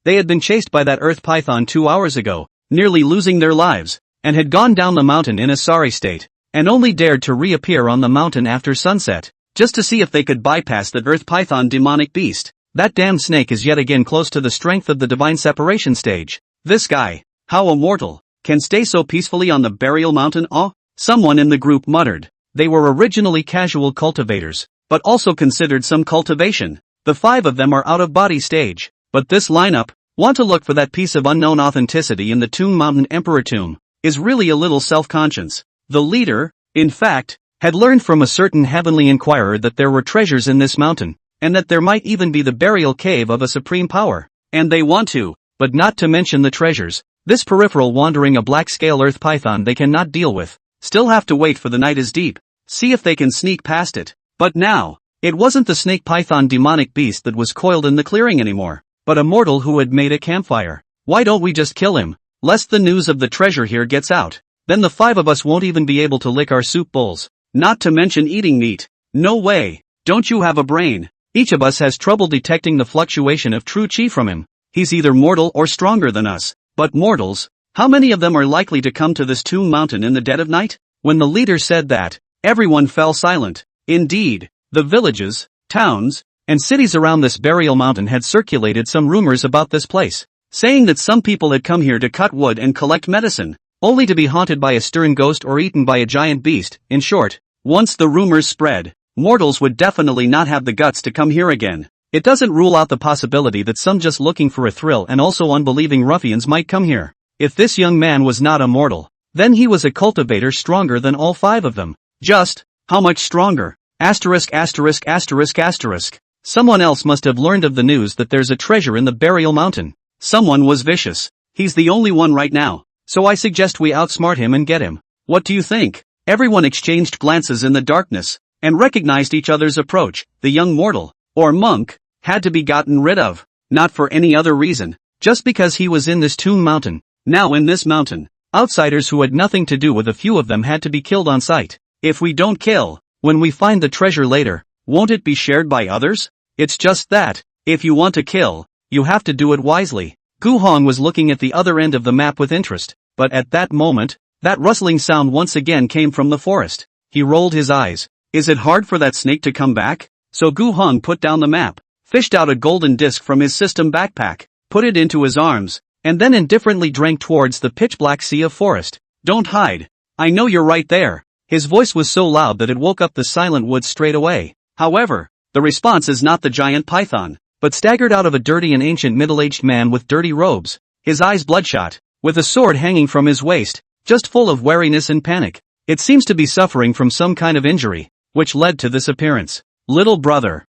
They had been chased by that earth python 2 hours ago, nearly losing their lives, and had gone down the mountain in a sorry state, and only dared to reappear on the mountain after sunset, just to see if they could bypass that earth python demonic beast. That damn snake is yet again close to the strength of the divine separation stage. This guy, How a mortal can stay so peacefully on the burial mountain? Oh, someone in the group muttered. They were originally casual cultivators, but also considered some cultivation. The 5 of them are out of body stage, but this lineup, want to look for that piece of unknown authenticity in the Tomb Mountain Emperor tomb, is really a little self-conscious. The leader, in fact, had learned from a certain heavenly inquirer that there were treasures in this mountain, and that there might even be the burial cave of a supreme power. And they want to, but not to mention the treasures. This peripheral wandering a black-scale earth python they cannot deal with. Still have to wait for the night is deep. See if they can sneak past it. But now, it wasn't the snake python demonic beast that was coiled in the clearing anymore, but a mortal who had made a campfire. Why don't we just kill him, lest the news of the treasure here gets out? Then the 5 of us won't even be able to lick our soup bowls. Not to mention eating meat. No way. Don't you have a brain? Each of us has trouble detecting the fluctuation of true chi from him. He's either mortal or stronger than us. But mortals, how many of them are likely to come to this tomb mountain in the dead of night? When the leader said that, everyone fell silent. Indeed, the villages, towns, and cities around this burial mountain had circulated some rumors about this place, saying that some people had come here to cut wood and collect medicine, only to be haunted by a stern ghost or eaten by a giant beast. In short, once the rumors spread, mortals would definitely not have the guts to come here again. It doesn't rule out the possibility that some just looking for a thrill and also unbelieving ruffians might come here. If this young man was not a mortal, then he was a cultivator stronger than all 5 of them. Just, how much stronger? Asterisk asterisk asterisk asterisk. Someone else must have learned of the news that there's a treasure in the burial mountain. Someone was vicious. He's the only one right now, so I suggest we outsmart him and get him. What do you think? Everyone exchanged glances in the darkness, and recognized each other's approach. The young mortal, or monk, had to be gotten rid of. Not for any other reason, just because he was in this tomb mountain. Now in this mountain, outsiders who had nothing to do with a few of them had to be killed on sight. If we don't kill, when we find the treasure later, won't it be shared by others? It's just that, if you want to kill, you have to do it wisely. Gu Hong was looking at the other end of the map with interest, but at that moment, that rustling sound once again came from the forest. He rolled his eyes. Is it hard for that snake to come back? So Gu Hong put down the map, fished out a golden disc from his system backpack, put it into his arms, and then indifferently drank towards the pitch-black sea of forest. Don't hide. I know you're right there. His voice was so loud that it woke up the silent woods straight away. However, the response is not the giant python, but staggered out of a dirty and ancient middle-aged man with dirty robes, his eyes bloodshot, with a sword hanging from his waist, just full of wariness and panic. It seems to be suffering from some kind of injury, which led to this appearance. Little brother,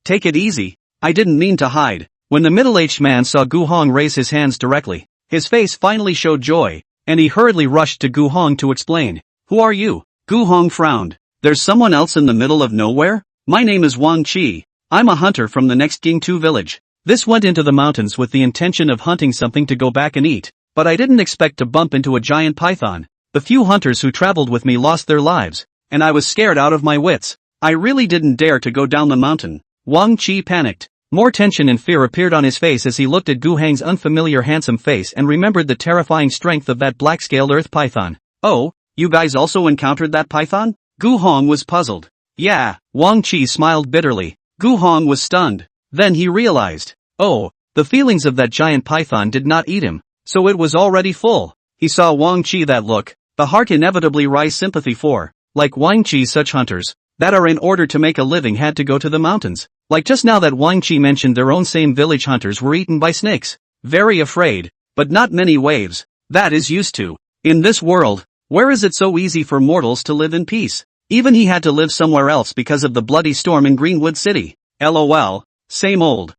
take it easy. I didn't mean to hide. When the middle-aged man saw Gu Hong raise his hands directly, his face finally showed joy, and he hurriedly rushed to Gu Hong to explain. Who are you? Gu Hong frowned. There's someone else in the middle of nowhere? My name is Wang Qi. I'm a hunter from the next Gingtu village. This went into the mountains with the intention of hunting something to go back and eat, but I didn't expect to bump into a giant python. The few hunters who traveled with me lost their lives, and I was scared out of my wits. I really didn't dare to go down the mountain. Wang Qi panicked. More tension and fear appeared on his face as he looked at Gu Hang's unfamiliar handsome face and remembered the terrifying strength of that black-scaled earth python. Oh, you guys also encountered that python? Gu Hong was puzzled. Yeah, Wang Qi smiled bitterly. Gu Hong was stunned. Then he realized. Oh, the feelings of that giant python did not eat him, so it was already full. He saw Wang Qi that look. The heart inevitably rise sympathy for. Like Wang Qi, such hunters that are in order to make a living had to go to the mountains. Like just now that Wang Qi mentioned their own same village hunters were eaten by snakes. Very afraid, but not many waves. That is used to. In this world, where is it so easy for mortals to live in peace? Even he had to live somewhere else because of the bloody storm in Greenwood City. LOL. Same old.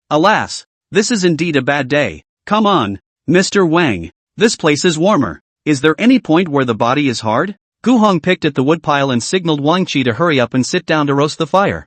Alas, this is indeed a bad day. Come on, Mr. Wang. This place is warmer. Is there any point where the body is hard? Gu Hong picked at the woodpile and signaled Wang Qi to hurry up and sit down to roast the fire.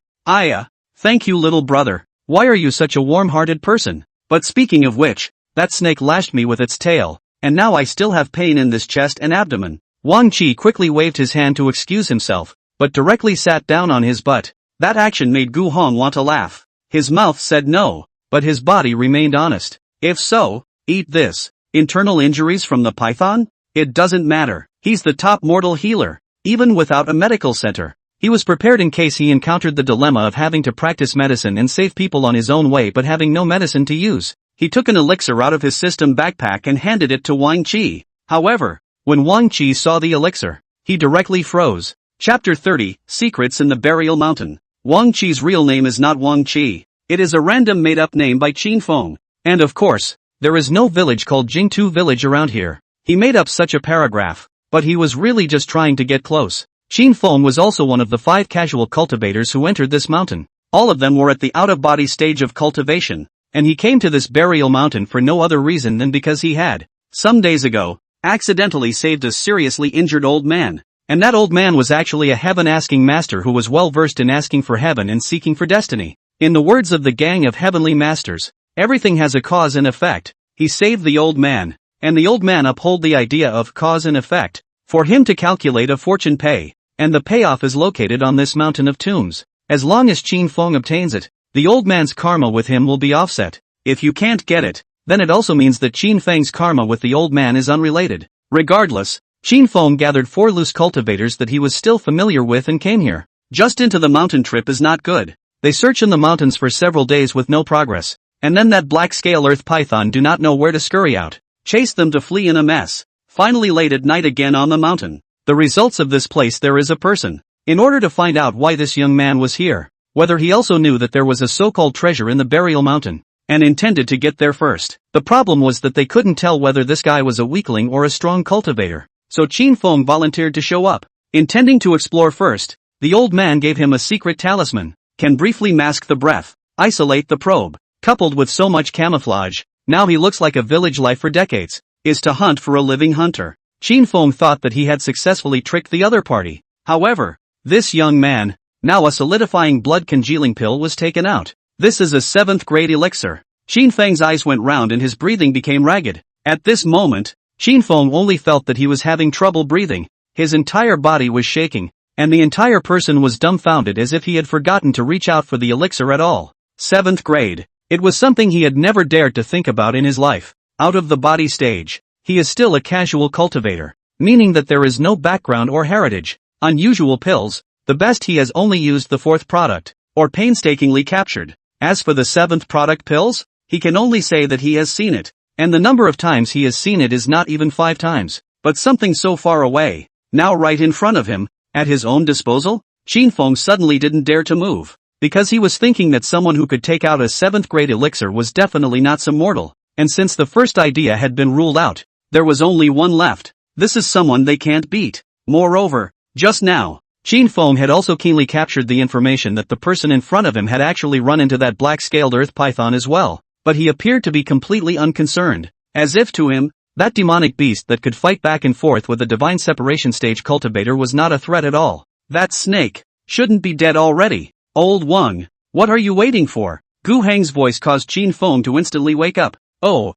Thank you, little brother. Why are you such a warm-hearted person? But speaking of which, that snake lashed me with its tail, and now I still have pain in this chest and abdomen. Wang Qi quickly waved his hand to excuse himself, but directly sat down on his butt. That action made Gu Hong want to laugh. His mouth said no, but his body remained honest. If so, eat this. Internal injuries from the python? It doesn't matter. He's the top mortal healer, even without a medical center. He was prepared in case he encountered the dilemma of having to practice medicine and save people on his own way but having no medicine to use. he took an elixir out of his system backpack and handed it to Wang Qi. However, when Wang Qi saw the elixir, he directly froze. Chapter 30, Secrets in the Burial Mountain. Wang Qi's real name is not Wang Qi. It is a random made-up name by Qin Feng. And of course, there is no village called Jingtu Village around here. He made up such a paragraph, but he was really just trying to get close. Qin Feng was also one of the 5 casual cultivators who entered this mountain. All of them were at the out-of-body stage of cultivation, and he came to this burial mountain for no other reason than because he had, some days ago, accidentally saved a seriously injured old man. And that old man was actually a heaven-asking master who was well-versed in asking for heaven and seeking for destiny. In the words of the gang of heavenly masters, everything has a cause and effect. He saved the old man, and the old man upheld the idea of cause and effect, for him to calculate a fortune pay, and the payoff is located on this mountain of tombs. As long as Qin Feng obtains it, the old man's karma with him will be offset. If you can't get it, then it also means that Qin Feng's karma with the old man is unrelated. Regardless, Qin Feng gathered 4 loose cultivators that he was still familiar with and came here. Just into the mountain trip is not good. They search in the mountains for several days with no progress, and then that black-scale earth python do not know where to scurry out. Chase them to flee in a mess. Finally late at night again on the mountain. The results of this place there is a person. In order to find out why this young man was here, whether he also knew that there was a so-called treasure in the burial mountain, and intended to get there first. The problem was that they couldn't tell whether this guy was a weakling or a strong cultivator. So Qin Feng volunteered to show up. Intending to explore first, the old man gave him a secret talisman, can briefly mask the breath, isolate the probe, coupled with so much camouflage, now he looks like a village life for decades, is to hunt for a living hunter. Qin Feng thought that he had successfully tricked the other party. However, this young man, now a solidifying blood congealing pill was taken out. This is a 7th grade elixir. Qin Feng's eyes went round and his breathing became ragged. At this moment, Qin Feng only felt that he was having trouble breathing, his entire body was shaking, and the entire person was dumbfounded as if he had forgotten to reach out for the elixir at all. 7th grade. It was something he had never dared to think about in his life. Out of the body stage, he is still a casual cultivator, meaning that there is no background or heritage. Unusual pills, the best he has only used the 4th product, or painstakingly captured. As for the 7th product pills, he can only say that he has seen it. And the number of times he has seen it is not even 5 times, but something so far away, now right in front of him, at his own disposal. Qin Feng suddenly didn't dare to move, because he was thinking that someone who could take out a 7th grade elixir was definitely not some mortal, and since the first idea had been ruled out, there was only one left. This is someone they can't beat. Moreover, just now, Qin Feng had also keenly captured the information that the person in front of him had actually run into that black-scaled earth python as well. But he appeared to be completely unconcerned, as if to him, that demonic beast that could fight back and forth with a divine separation stage cultivator was not a threat at all. That snake shouldn't be dead already. Old Wang, what are you waiting for? Gu Heng's voice caused Qin Feng to instantly wake up. Oh.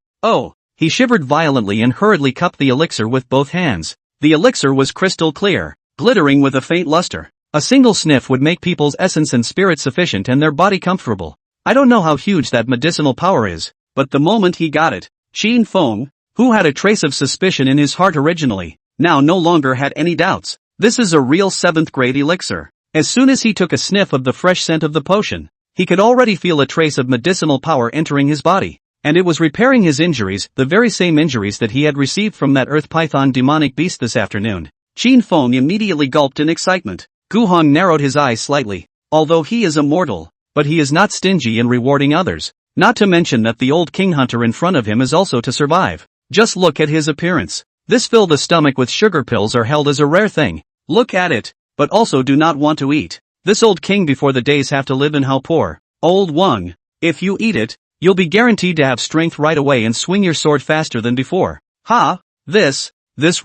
He shivered violently and hurriedly cupped the elixir with both hands. The elixir was crystal clear, glittering with a faint luster. A single sniff would make people's essence and spirit sufficient and their body comfortable. I don't know how huge that medicinal power is, but the moment he got it, Qin Feng, who had a trace of suspicion in his heart originally, now no longer had any doubts. This is a real 7th grade elixir. As soon as he took a sniff of the fresh scent of the potion, he could already feel a trace of medicinal power entering his body, and it was repairing his injuries, the very same injuries that he had received from that earth python demonic beast this afternoon. Qin Feng immediately gulped in excitement. Gu Heng narrowed his eyes slightly. Although he is immortal, but he is not stingy in rewarding others. Not to mention that the old king hunter in front of him is also to survive. Just look at his appearance. This fill the stomach with sugar pills are held as a rare thing. Look at it, but also do not want to eat. This old king before the days have to live in how poor. Old Wang, if you eat it, you'll be guaranteed to have strength right away and swing your sword faster than before. Ha? This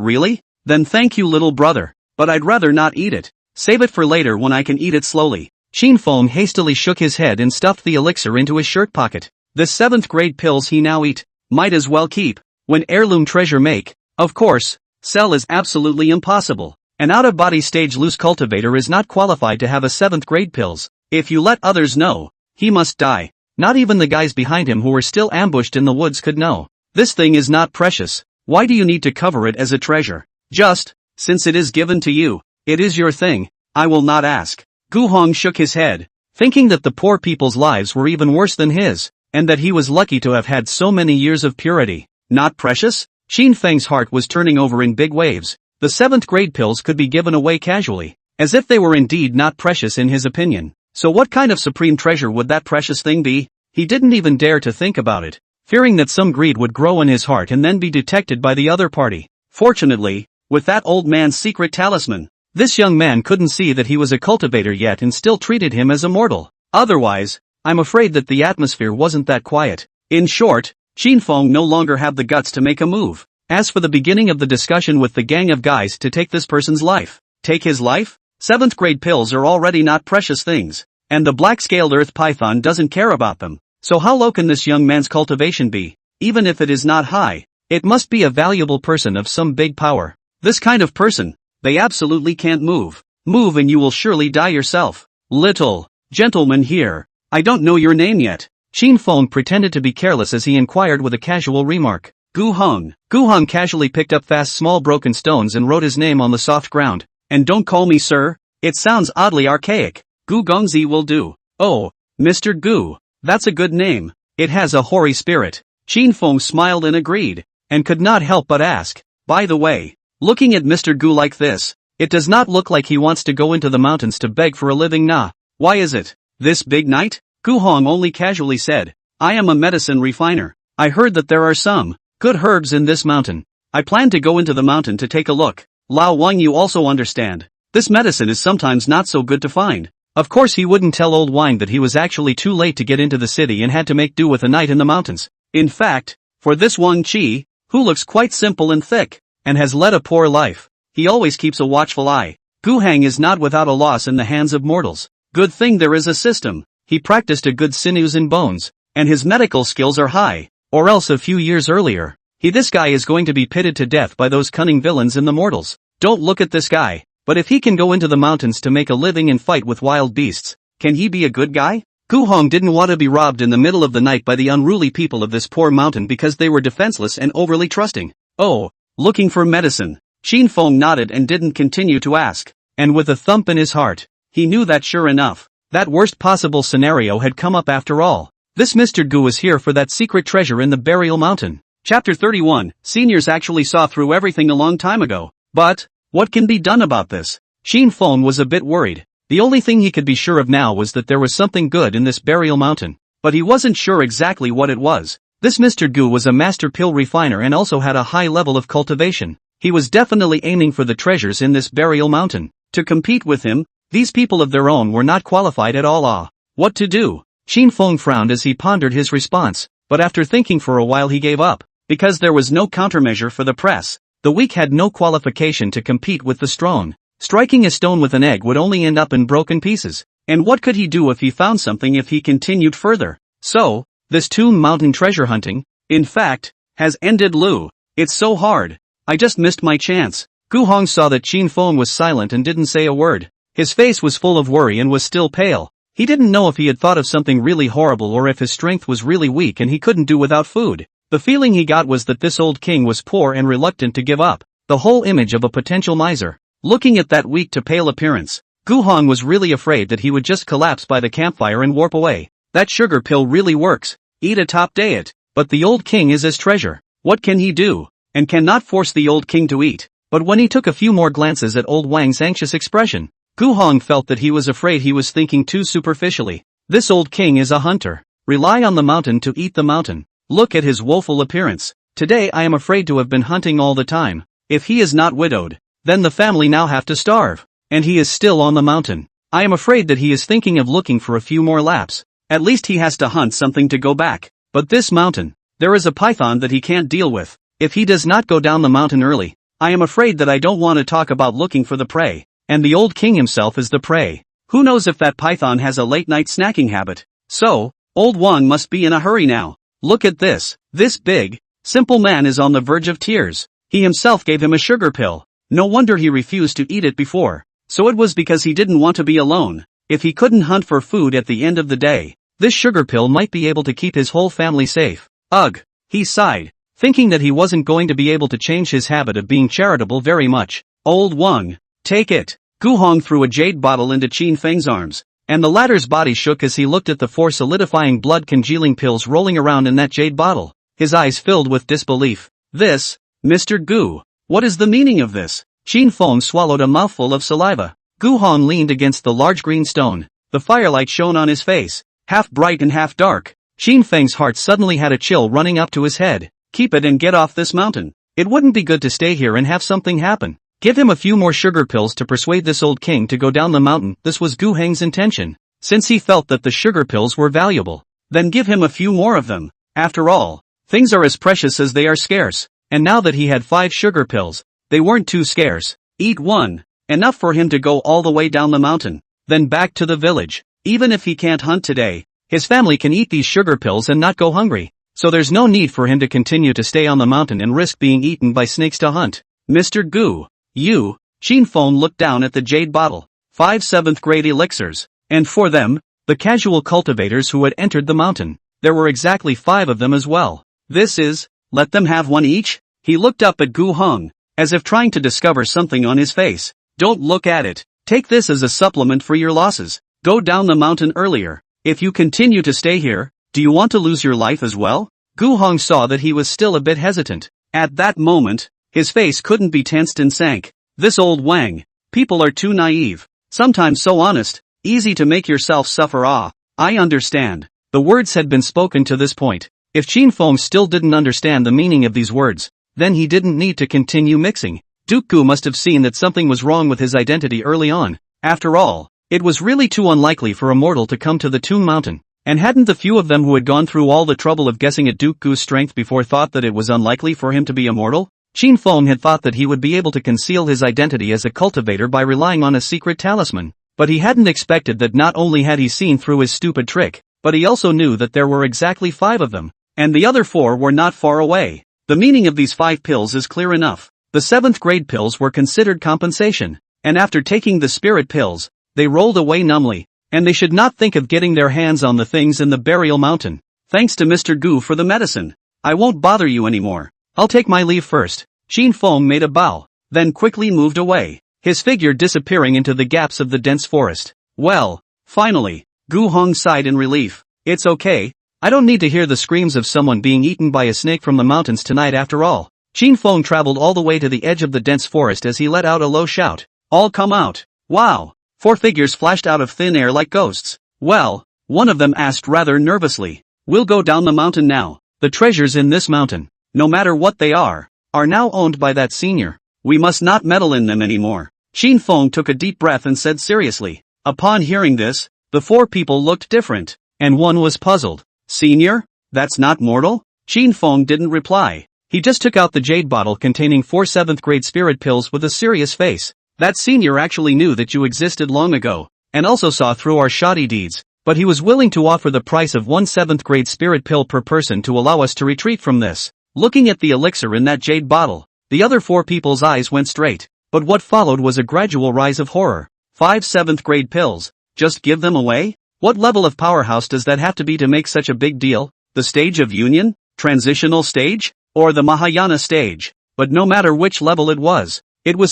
really? Then thank you little brother, but I'd rather not eat it. Save it for later when I can eat it slowly. Qin Feng hastily shook his head and stuffed the elixir into his shirt pocket. The 7th grade pills he now eat, might as well keep. When heirloom treasure make, of course, sell is absolutely impossible. An out-of-body stage loose cultivator is not qualified to have a 7th grade pills. If you let others know, he must die. Not even the guys behind him who were still ambushed in the woods could know. This thing is not precious. Why do you need to cover it as a treasure? Just, since it is given to you, it is your thing, I will not ask. Gu Heng shook his head, thinking that the poor people's lives were even worse than his. and that he was lucky to have had so many years of purity. Not precious? Xin Feng's heart was turning over in big waves. The 7th grade pills could be given away casually, as if they were indeed not precious in his opinion. So what kind of supreme treasure would that precious thing be? He didn't even dare to think about it, fearing that some greed would grow in his heart and then be detected by the other party. Fortunately, with that old man's secret talisman, this young man couldn't see that he was a cultivator yet and still treated him as a mortal. Otherwise, I'm afraid that the atmosphere wasn't that quiet. In short, Xin Feng no longer had the guts to make a move. As for the beginning of the discussion with the gang of guys to take this person's life, take his life? 7th grade pills are already not precious things, and the black-scaled earth python doesn't care about them. So how low can this young man's cultivation be? Even if it is not high, it must be a valuable person of some big power. This kind of person, they absolutely can't move. Move and you will surely die yourself. Little gentleman here, I don't know your name yet. Xin Feng pretended to be careless as he inquired with a casual remark. Gu Heng. Gu Heng casually picked up fast small broken stones and wrote his name on the soft ground. And don't call me sir, it sounds oddly archaic. Gu Gongzi will do. Oh, Mr. Gu, that's a good name. It has a hoary spirit. Xin Feng smiled and agreed, and could not help but ask, by the way, looking at Mr. Gu like this, it does not look like he wants to go into the mountains to beg for a living nah. Why is it? This big night? Gu Heng only casually said, I am a medicine refiner. I heard that there are some good herbs in this mountain. I plan to go into the mountain to take a look. Lao Wang, you also understand. This medicine is sometimes not so good to find. Of course he wouldn't tell old Wang that he was actually too late to get into the city and had to make do with a night in the mountains. In fact, for this Wang Qi, who looks quite simple and thick, and has led a poor life, he always keeps a watchful eye. Gu Heng is not without a loss in the hands of mortals. Good thing there is a system. He practiced a good sinews and bones, and his medical skills are high, or else a few years earlier, this guy is going to be pitted to death by those cunning villains in the mortals. Don't look at this guy, but if he can go into the mountains to make a living and fight with wild beasts, can he be a good guy? Gu Heng didn't want to be robbed in the middle of the night by the unruly people of this poor mountain because they were defenseless and overly trusting. Oh, looking for medicine. Xin Feng nodded and didn't continue to ask, and with a thump in his heart, he knew that sure enough, that worst possible scenario had come up after all. This Mr. Gu was here for that secret treasure in the burial mountain. Chapter 31, Seniors actually saw through everything a long time ago. But, what can be done about this? Xin Feng was a bit worried. The only thing he could be sure of now was that there was something good in this burial mountain. But he wasn't sure exactly what it was. This Mr. Gu was a master pill refiner and also had a high level of cultivation. He was definitely aiming for the treasures in this burial mountain. To compete with him, these people of their own were not qualified at all. What to do? Xin Feng frowned as he pondered his response, but after thinking for a while he gave up, because there was no countermeasure for the press. The weak had no qualification to compete with the strong. Striking a stone with an egg would only end up in broken pieces. And what could he do if he found something if he continued further? So, this Toon Mountain treasure hunting, in fact, has ended. Lu. It's so hard. I just missed my chance. Gu Heng saw that Xin Feng was silent and didn't say a word. His face was full of worry and was still pale. He didn't know if he had thought of something really horrible or if his strength was really weak and he couldn't do without food. The feeling he got was that this old king was poor and reluctant to give up. The whole image of a potential miser. Looking at that weak to pale appearance, Gu Heng was really afraid that he would just collapse by the campfire and warp away. That sugar pill really works. Eat a top diet. But the old king is his treasure. What can he do? And cannot force the old king to eat. But when he took a few more glances at old Wang's anxious expression, Gu Heng felt that he was afraid he was thinking too superficially. This old king is a hunter. Rely on the mountain to eat the mountain. Look at his woeful appearance. Today I am afraid to have been hunting all the time. If he is not widowed, then the family now have to starve. And he is still on the mountain. I am afraid that he is thinking of looking for a few more laps. At least he has to hunt something to go back. But this mountain, there is a python that he can't deal with. If he does not go down the mountain early, I am afraid that I don't want to talk about looking for the prey. And the old king himself is the prey. Who knows if that python has a late night snacking habit. So, old Wang must be in a hurry now. Look at this. This big, simple man is on the verge of tears. He himself gave him a sugar pill. No wonder he refused to eat it before. So it was because he didn't want to be alone. If he couldn't hunt for food at the end of the day, this sugar pill might be able to keep his whole family safe. Ugh. He sighed, thinking that he wasn't going to be able to change his habit of being charitable very much. Old Wang, take it. Gu Heng threw a jade bottle into Xin Feng's arms. and the latter's body shook as he looked at the 4 solidifying blood-congealing pills rolling around in that jade bottle. His eyes filled with disbelief. This, Mr. Gu, what is the meaning of this? Qin Feng swallowed a mouthful of saliva. Gu Hong leaned against the large green stone. The firelight shone on his face, half bright and half dark. Qin Feng's heart suddenly had a chill running up to his head. Keep it and get off this mountain. It wouldn't be good to stay here and have something happen. Give him a few more sugar pills to persuade this old king to go down the mountain. This was Gu Heng's intention, since he felt that the sugar pills were valuable. Then give him a few more of them. After all, things are as precious as they are scarce. And now that he had 5 sugar pills, they weren't too scarce. Eat one. Enough for him to go all the way down the mountain. Then back to the village. Even if he can't hunt today, his family can eat these sugar pills and not go hungry. So there's no need for him to continue to stay on the mountain and risk being eaten by snakes to hunt. Mr. Gu, you, Qin Feng looked down at the jade bottle. 5 7th grade elixirs. And for them, the casual cultivators who had entered the mountain. There were exactly 5 of them as well. This is, let them have one each? He looked up at Gu Hong, as if trying to discover something on his face. Don't look at it. Take this as a supplement for your losses. Go down the mountain earlier. If you continue to stay here, do you want to lose your life as well? Gu Hong saw that he was still a bit hesitant. At that moment, his face couldn't be tensed and sank. This old Wang. People are too naive. Sometimes so honest. Easy to make yourself suffer. Ah, I understand. The words had been spoken to this point. If Qin Feng still didn't understand the meaning of these words, then he didn't need to continue mixing. Duke Gu must have seen that something was wrong with his identity early on. After all, it was really too unlikely for a mortal to come to the Tomb Mountain. And hadn't the few of them who had gone through all the trouble of guessing at Duke Gu's strength before thought that it was unlikely for him to be immortal? Qin Feng had thought that he would be able to conceal his identity as a cultivator by relying on a secret talisman. But he hadn't expected that not only had he seen through his stupid trick, but he also knew that there were exactly 5 of them. And the other 4 were not far away. The meaning of these 5 pills is clear enough. The 7th grade pills were considered compensation. And after taking the spirit pills, they rolled away numbly. And they should not think of getting their hands on the things in the burial mountain. Thanks to Mr. Gu for the medicine. I won't bother you anymore. I'll take my leave first. Qin Feng made a bow, then quickly moved away, his figure disappearing into the gaps of the dense forest. Well, finally, Gu Hong sighed in relief. It's okay. I don't need to hear the screams of someone being eaten by a snake from the mountains tonight after all. Qin Feng traveled all the way to the edge of the dense forest as he let out a low shout. All come out. Wow. 4 figures flashed out of thin air like ghosts. Well, one of them asked rather nervously. We'll go down the mountain now. The treasures in this mountain, no matter what they are now owned by that senior. We must not meddle in them anymore. Qin Feng took a deep breath and said seriously. Upon hearing this, the 4 people looked different, and one was puzzled. Senior? That's not mortal? Qin Feng didn't reply. He just took out the jade bottle containing 4 7th grade spirit pills with a serious face. That senior actually knew that you existed long ago, and also saw through our shoddy deeds, but he was willing to offer the price of 1 7th grade spirit pill per person to allow us to retreat from this. Looking at the elixir in that jade bottle, the other 4 people's eyes went straight, but what followed was a gradual rise of horror. 5 7th grade pills, just give them away? What level of powerhouse does that have to be to make such a big deal? The stage of union? Transitional stage? Or the Mahayana stage? But no matter which level it was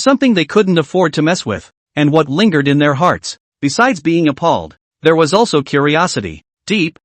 something they couldn't afford to mess with. And what lingered in their hearts, besides being appalled, there was also curiosity. Deep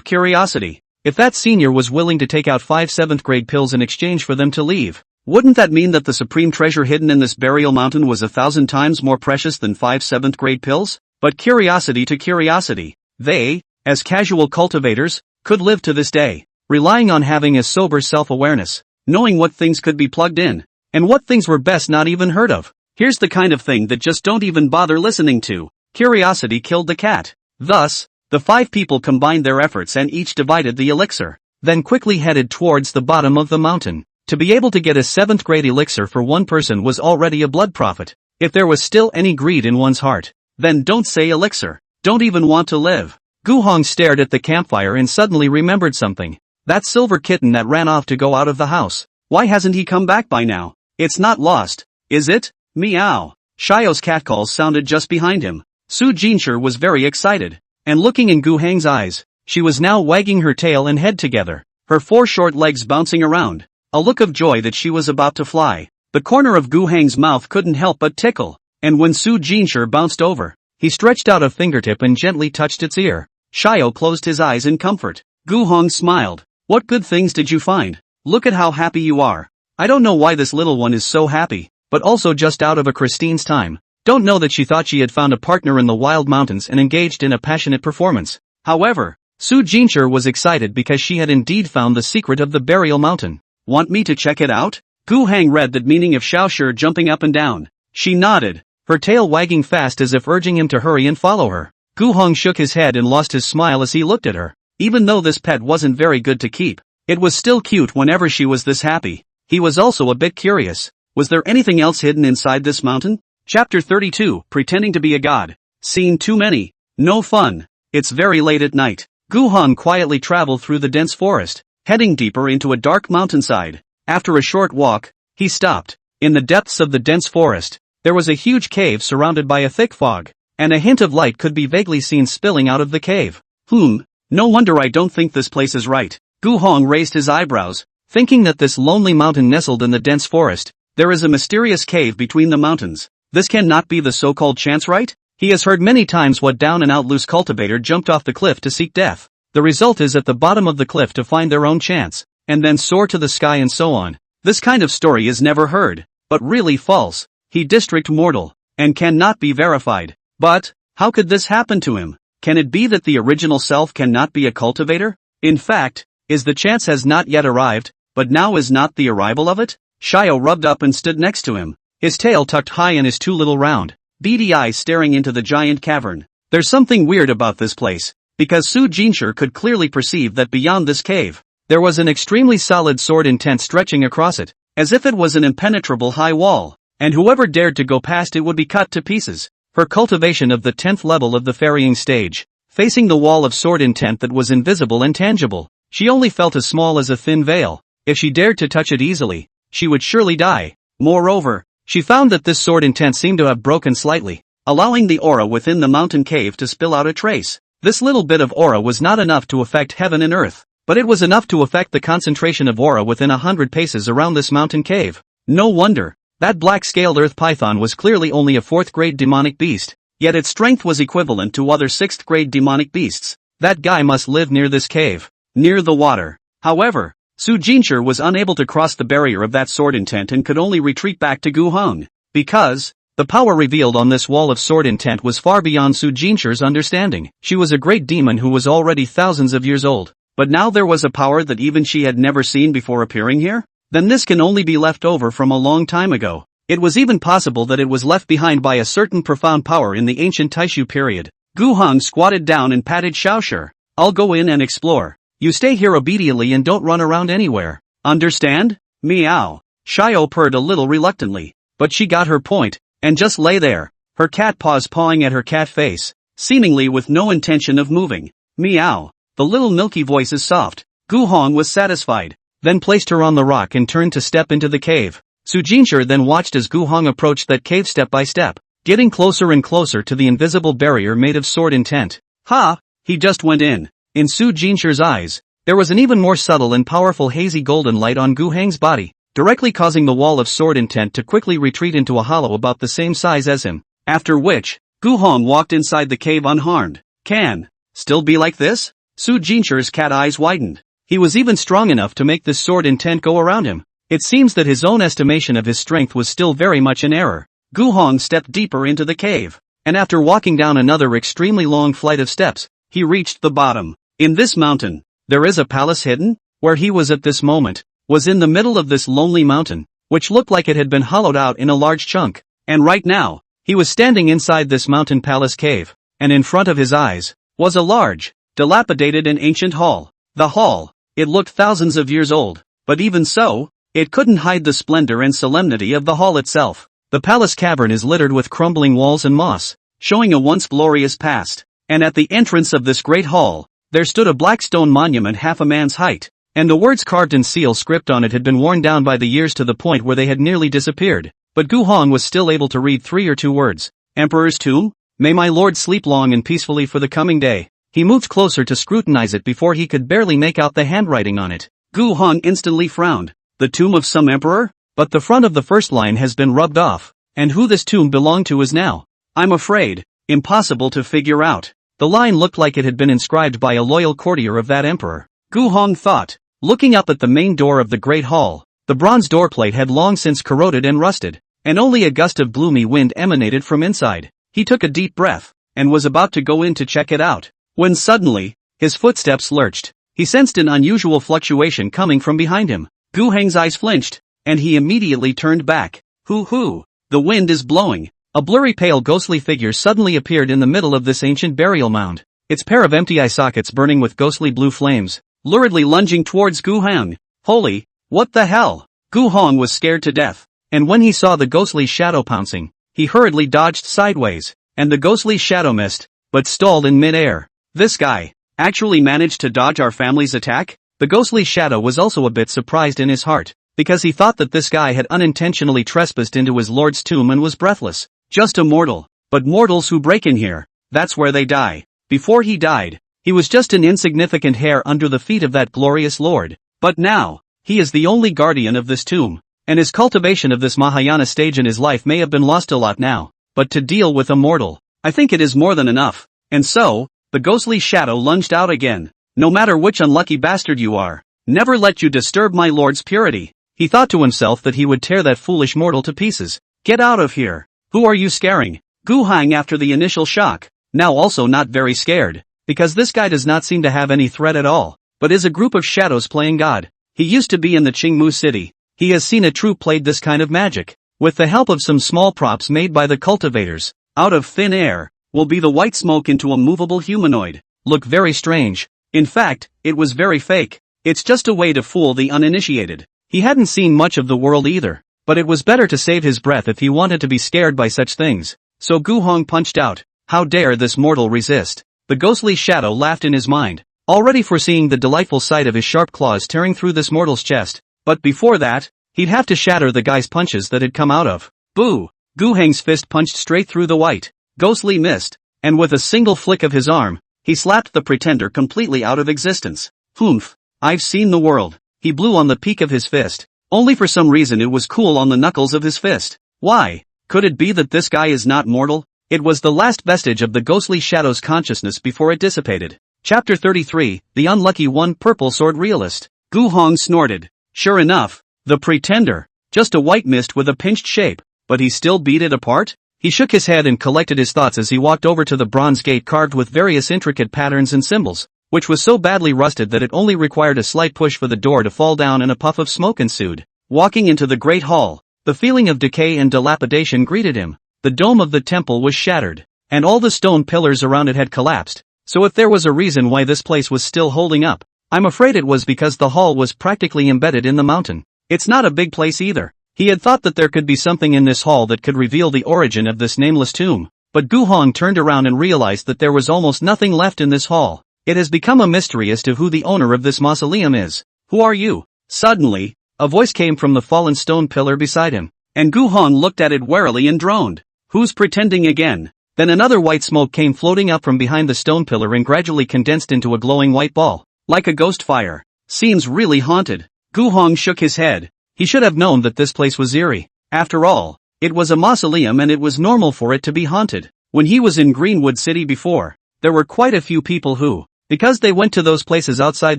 curiosity. If that senior was willing to take out 5 7th grade pills in exchange for them to leave, wouldn't that mean that the supreme treasure hidden in this burial mountain was 1,000 times more precious than 5 7th grade pills? But curiosity to curiosity, they, as casual cultivators, could live to this day, relying on having a sober self-awareness, knowing what things could be plugged in, and what things were best not even heard of. Here's the kind of thing that just don't even bother listening to. Curiosity killed the cat. Thus, the 5 people combined their efforts and each divided the elixir, then quickly headed towards the bottom of the mountain. To be able to get a 7th grade elixir for one person was already a blood profit. If there was still any greed in one's heart, then don't say elixir. Don't even want to live. Gu Hong stared at the campfire and suddenly remembered something. That silver kitten that ran off to go out of the house. Why hasn't he come back by now? It's not lost, is it? Meow. Shio's catcalls sounded just behind him. Su Jinshi was very excited. And looking in Gu Heng's eyes, she was now wagging her tail and head together, her 4 short legs bouncing around. A look of joy that she was about to fly. The corner of Gu Heng's mouth couldn't help but tickle. And when Su Jinshi bounced over, He stretched out a fingertip and gently touched its ear. Xiao closed his eyes in comfort. Gu Hong smiled. What good things did you find? Look at how happy you are. I don't know why this little one is so happy, but also just out of a Christine's time. Don't know that she thought she had found a partner in the wild mountains and engaged in a passionate performance. However, Su Jincher was excited because she had indeed found the secret of the burial mountain. Want me to check it out? Gu Hang read the meaning of Xiaoshi jumping up and down. She nodded, her tail wagging fast as if urging him to hurry and follow her. Gu Hong shook his head and lost his smile as he looked at her. Even though this pet wasn't very good to keep, it was still cute whenever she was this happy. He was also a bit curious. Was there anything else hidden inside this mountain? Chapter 32, Pretending to be a God. Seen too many. No fun. It's very late at night. Gu Hong quietly traveled through the dense forest, heading deeper into a dark mountainside. After a short walk, he stopped. In the depths of the dense forest, there was a huge cave surrounded by a thick fog, and a hint of light could be vaguely seen spilling out of the cave. No wonder I don't think this place is right. Gu Hong raised his eyebrows, thinking that this lonely mountain nestled in the dense forest. There is a mysterious cave between the mountains. This cannot be the so-called chance, right? He has heard many times what down-and-out loose cultivator jumped off the cliff to seek death. The result is at the bottom of the cliff to find their own chance, and then soar to the sky and so on. This kind of story is never heard, but really false. He district mortal, and cannot be verified. But, how could this happen to him? Can it be that the original self cannot be a cultivator? In fact, is the chance has not yet arrived, but now is not the arrival of it? Xiao rubbed up and stood next to him, his tail tucked high and his two little round, beady eyes staring into the giant cavern. There's something weird about this place, because Su Jincher could clearly perceive that beyond this cave, there was an extremely solid sword intent stretching across it, as if it was an impenetrable high wall, and whoever dared to go past it would be cut to pieces. Her cultivation of the 10th level of the ferrying stage, facing the wall of sword intent that was invisible and tangible, she only felt as small as a thin veil. If she dared to touch it easily, she would surely die. Moreover, she found that this sword intent seemed to have broken slightly, allowing the aura within the mountain cave to spill out a trace. This little bit of aura was not enough to affect heaven and earth, but it was enough to affect the concentration of aura within 100 paces around this mountain cave. No wonder. That black-scaled earth python was clearly only a 4th-grade demonic beast, yet its strength was equivalent to other 6th-grade demonic beasts. That guy must live near this cave, near the water. However, Su Jincher was unable to cross the barrier of that sword intent and could only retreat back to Gu Hong, because the power revealed on this wall of sword intent was far beyond Su Jincher's understanding. She was a great demon who was already thousands of years old, but now there was a power that even she had never seen before appearing here? Then this can only be left over from a long time ago. It was even possible that it was left behind by a certain profound power in the ancient Taishu period. Gu Hong squatted down and patted Xiaoshi. I'll go in and explore. You stay here obediently and don't run around anywhere. Understand? Meow. Xiao purred a little reluctantly, but she got her point, and just lay there, her cat paws pawing at her cat face, seemingly with no intention of moving. Meow. The little milky voice is soft. Gu Hong was satisfied, then placed her on the rock and turned to step into the cave. Su Jincher then watched as Gu Hong approached that cave step by step, getting closer and closer to the invisible barrier made of sword intent. Ha! He just went in. In Su Jincher's eyes, there was an even more subtle and powerful hazy golden light on Gu Hang's body, directly causing the wall of sword intent to quickly retreat into a hollow about the same size as him, after which, Gu Hong walked inside the cave unharmed. Can still be like this? Su Jincher's cat eyes widened. He was even strong enough to make this sword intent go around him. It seems that his own estimation of his strength was still very much in error. Gu Hong stepped deeper into the cave, and after walking down another extremely long flight of steps, he reached the bottom. In this mountain, there is a palace hidden? Where he was at this moment, was in the middle of this lonely mountain, which looked like it had been hollowed out in a large chunk, and right now, he was standing inside this mountain palace cave, and in front of his eyes, was a large, dilapidated and ancient hall. The hall, it looked thousands of years old, but even so, it couldn't hide the splendor and solemnity of the hall itself. The palace cavern is littered with crumbling walls and moss, showing a once glorious past, and at the entrance of this great hall, there stood a black stone monument half a man's height, and the words carved in seal script on it had been worn down by the years to the point where they had nearly disappeared, but Gu Hong was still able to read 3 or 2 words. Emperor's tomb? May my lord sleep long and peacefully for the coming day. He moved closer to scrutinize it before he could barely make out the handwriting on it. Gu Hong instantly frowned. The tomb of some emperor? But the front of the first line has been rubbed off, and who this tomb belonged to is now, I'm afraid, Impossible to figure out. The line looked like it had been inscribed by a loyal courtier of that emperor. Gu Hong thought. Looking up at the main door of the Great Hall, the bronze doorplate had long since corroded and rusted, and only a gust of gloomy wind emanated from inside. He took a deep breath, and was about to go in to check it out, when suddenly, his footsteps lurched. He sensed an unusual fluctuation coming from behind him. Gu Heng's eyes flinched, and he immediately turned back. Hoo! The wind is blowing. A blurry pale ghostly figure suddenly appeared in the middle of this ancient burial mound, its pair of empty eye sockets burning with ghostly blue flames, luridly lunging towards Gu Hong. Holy, what the hell? Gu Hong was scared to death, and when he saw the ghostly shadow pouncing, he hurriedly dodged sideways, and the ghostly shadow missed, but stalled in mid-air. This guy actually managed to dodge our family's attack? The ghostly shadow was also a bit surprised in his heart, because he thought that this guy had unintentionally trespassed into his lord's tomb and was breathless. Just a mortal. But mortals who break in here, that's where they die. Before he died, he was just an insignificant hair under the feet of that glorious lord. But now, he is the only guardian of this tomb, and his cultivation of this Mahayana stage in his life may have been lost a lot now. But to deal with a mortal, I think it is more than enough. And so, the ghostly shadow lunged out again. No matter which unlucky bastard you are, never let you disturb my lord's purity. He thought to himself that he would tear that foolish mortal to pieces. Get out of here. Who are you scaring? Gu Hong, after the initial shock, now also not very scared, because this guy does not seem to have any threat at all, but is a group of shadows playing God. He used to be in the Qingmu city. He has seen a troupe played this kind of magic. With the help of some small props made by the cultivators, out of thin air, will be the white smoke into a movable humanoid. Look very strange. In fact, it was very fake. It's just a way to fool the uninitiated. He hadn't seen much of the world either, but it was better to save his breath if he wanted to be scared by such things. So Gu Hong punched out. How dare this mortal resist? The ghostly shadow laughed in his mind, already foreseeing the delightful sight of his sharp claws tearing through this mortal's chest. But before that, he'd have to shatter the guy's punches that had come out of. Boo! Gu Heng's fist punched straight through the white, ghostly mist, and with a single flick of his arm, he slapped the pretender completely out of existence. Humph! I've seen the world. He blew on the peak of his fist. Only for some reason it was cool on the knuckles of his fist. Why? Could it be that this guy is not mortal? It was the last vestige of the ghostly shadow's consciousness before it dissipated. Chapter 33, The Unlucky One. Purple Sword Realist. Gu Hong snorted. Sure enough, the pretender. Just a white mist with a pinched shape, but he still beat it apart? He shook his head and collected his thoughts as he walked over to the bronze gate carved with various intricate patterns and symbols, which was so badly rusted that it only required a slight push for the door to fall down, and a puff of smoke ensued. Walking into the great hall, the feeling of decay and dilapidation greeted him. The dome of the temple was shattered, and all the stone pillars around it had collapsed. So if there was a reason why this place was still holding up, I'm afraid it was because the hall was practically embedded in the mountain. It's not a big place either. He had thought that there could be something in this hall that could reveal the origin of this nameless tomb, but Gu Hong turned around and realized that there was almost nothing left in this hall. It has become a mystery as to who the owner of this mausoleum is. Who are you? Suddenly, a voice came from the fallen stone pillar beside him, and Gu Hong looked at it warily and droned. Who's pretending again? Then another white smoke came floating up from behind the stone pillar and gradually condensed into a glowing white ball, like a ghost fire. Seems really haunted. Gu Hong shook his head. He should have known that this place was eerie. After all, it was a mausoleum and it was normal for it to be haunted. When he was in Greenwood City before, there were quite a few people who, because they went to those places outside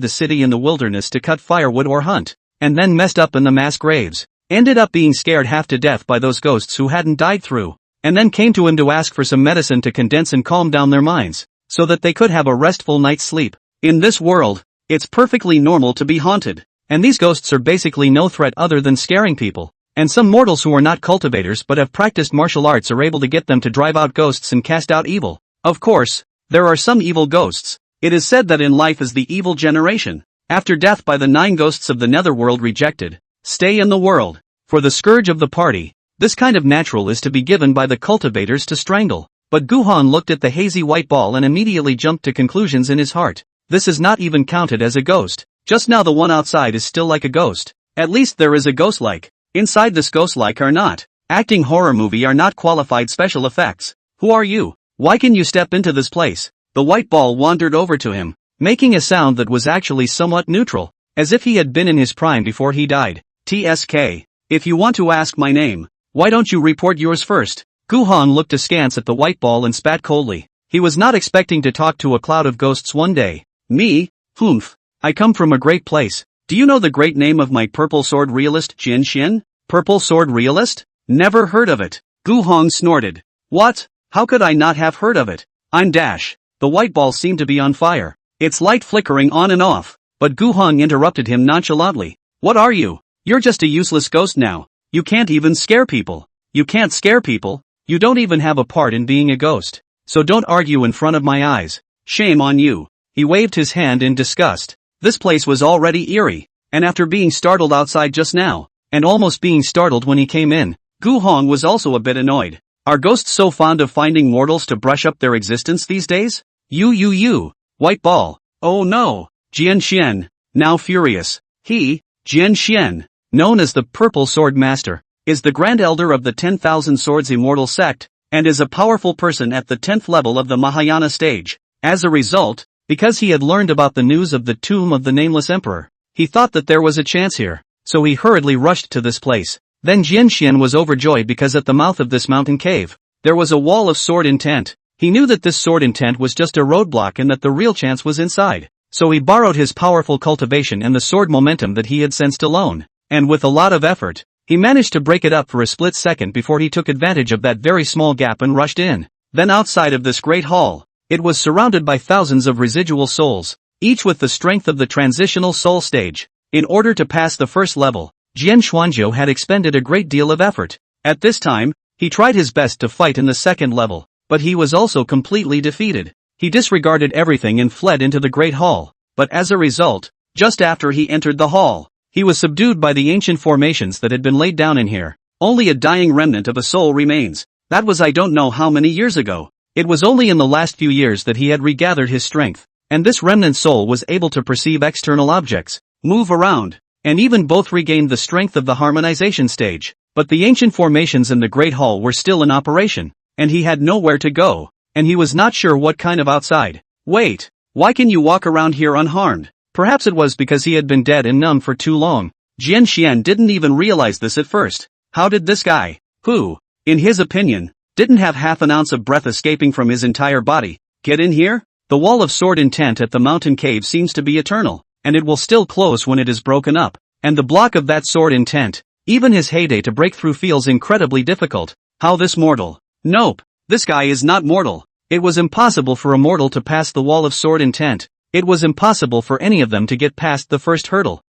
the city in the wilderness to cut firewood or hunt, and then messed up in the mass graves, ended up being scared half to death by those ghosts who hadn't died through, and then came to him to ask for some medicine to condense and calm down their minds, so that they could have a restful night's sleep. In this world, it's perfectly normal to be haunted, and these ghosts are basically no threat other than scaring people. And some mortals who are not cultivators but have practiced martial arts are able to get them to drive out ghosts and cast out evil. Of course, there are some evil ghosts. It is said that in life is the evil generation, after death by the 9 ghosts of the netherworld rejected, stay in the world. For the scourge of the party, this kind of natural is to be given by the cultivators to strangle. But Gu Hong looked at the hazy white ball and immediately jumped to conclusions in his heart. This is not even counted as a ghost. Just now the one outside is still like a ghost. At least there is a ghost-like. Inside this ghost-like are not acting horror movie are not qualified special effects. Who are you? Why can you step into this place? The white ball wandered over to him, making a sound that was actually somewhat neutral, as if he had been in his prime before he died. TSK. If you want to ask my name, why don't you report yours first? Gu Hong looked askance at the white ball and spat coldly. He was not expecting to talk to a cloud of ghosts one day. Me? Humph. I come from a great place. Do you know the great name of my purple sword realist Jin Xian? Purple sword realist? Never heard of it. Gu Hong snorted. What? How could I not have heard of it? I'm dash. The white ball seemed to be on fire. Its light flickering on and off. But Gu Hong interrupted him nonchalantly. What are you? You're just a useless ghost now. You can't even scare people. You can't scare people. You don't even have a part in being a ghost. So don't argue in front of my eyes. Shame on you. He waved his hand in disgust. This place was already eerie, and after being startled outside just now, and almost being startled when he came in, Gu Hong was also a bit annoyed. Are ghosts so fond of finding mortals to brush up their existence these days? You, white ball. Oh no, Jian Xian, now furious. He, Jian Xian, known as the Purple Sword Master, is the Grand Elder of the 10,000 Swords Immortal sect, and is a powerful person at the 10th level of the Mahayana stage. As a result, because he had learned about the news of the tomb of the Nameless Emperor, he thought that there was a chance here, so he hurriedly rushed to this place. Then Jian Xian was overjoyed because at the mouth of this mountain cave, there was a wall of sword intent. He knew that this sword intent was just a roadblock and that the real chance was inside. So he borrowed his powerful cultivation and the sword momentum that he had sensed alone, and with a lot of effort, he managed to break it up for a split second before he took advantage of that very small gap and rushed in. Then outside of this great hall, it was surrounded by thousands of residual souls, each with the strength of the transitional soul stage. In order to pass the first level, Jian Xuanzhou had expended a great deal of effort. At this time, he tried his best to fight in the second level, but he was also completely defeated. He disregarded everything and fled into the great hall, but as a result, just after he entered the hall, he was subdued by the ancient formations that had been laid down in here. Only a dying remnant of a soul remains. That was I don't know how many years ago. It was only in the last few years that he had regathered his strength, and this remnant soul was able to perceive external objects, move around, and even both regained the strength of the harmonization stage. But the ancient formations in the Great Hall were still in operation, and he had nowhere to go, and he was not sure what kind of outside. Wait, why can you walk around here unharmed? Perhaps it was because he had been dead and numb for too long. Jian Xian didn't even realize this at first. How did this guy, who, in his opinion, didn't have half an ounce of breath escaping from his entire body, get in here? The wall of sword intent at the mountain cave seems to be eternal, and it will still close when it is broken up, and the block of that sword intent, even his heyday to break through feels incredibly difficult. How this mortal? Nope, this guy is not mortal. It was impossible for a mortal to pass the wall of sword intent. It was impossible for any of them to get past the first hurdle.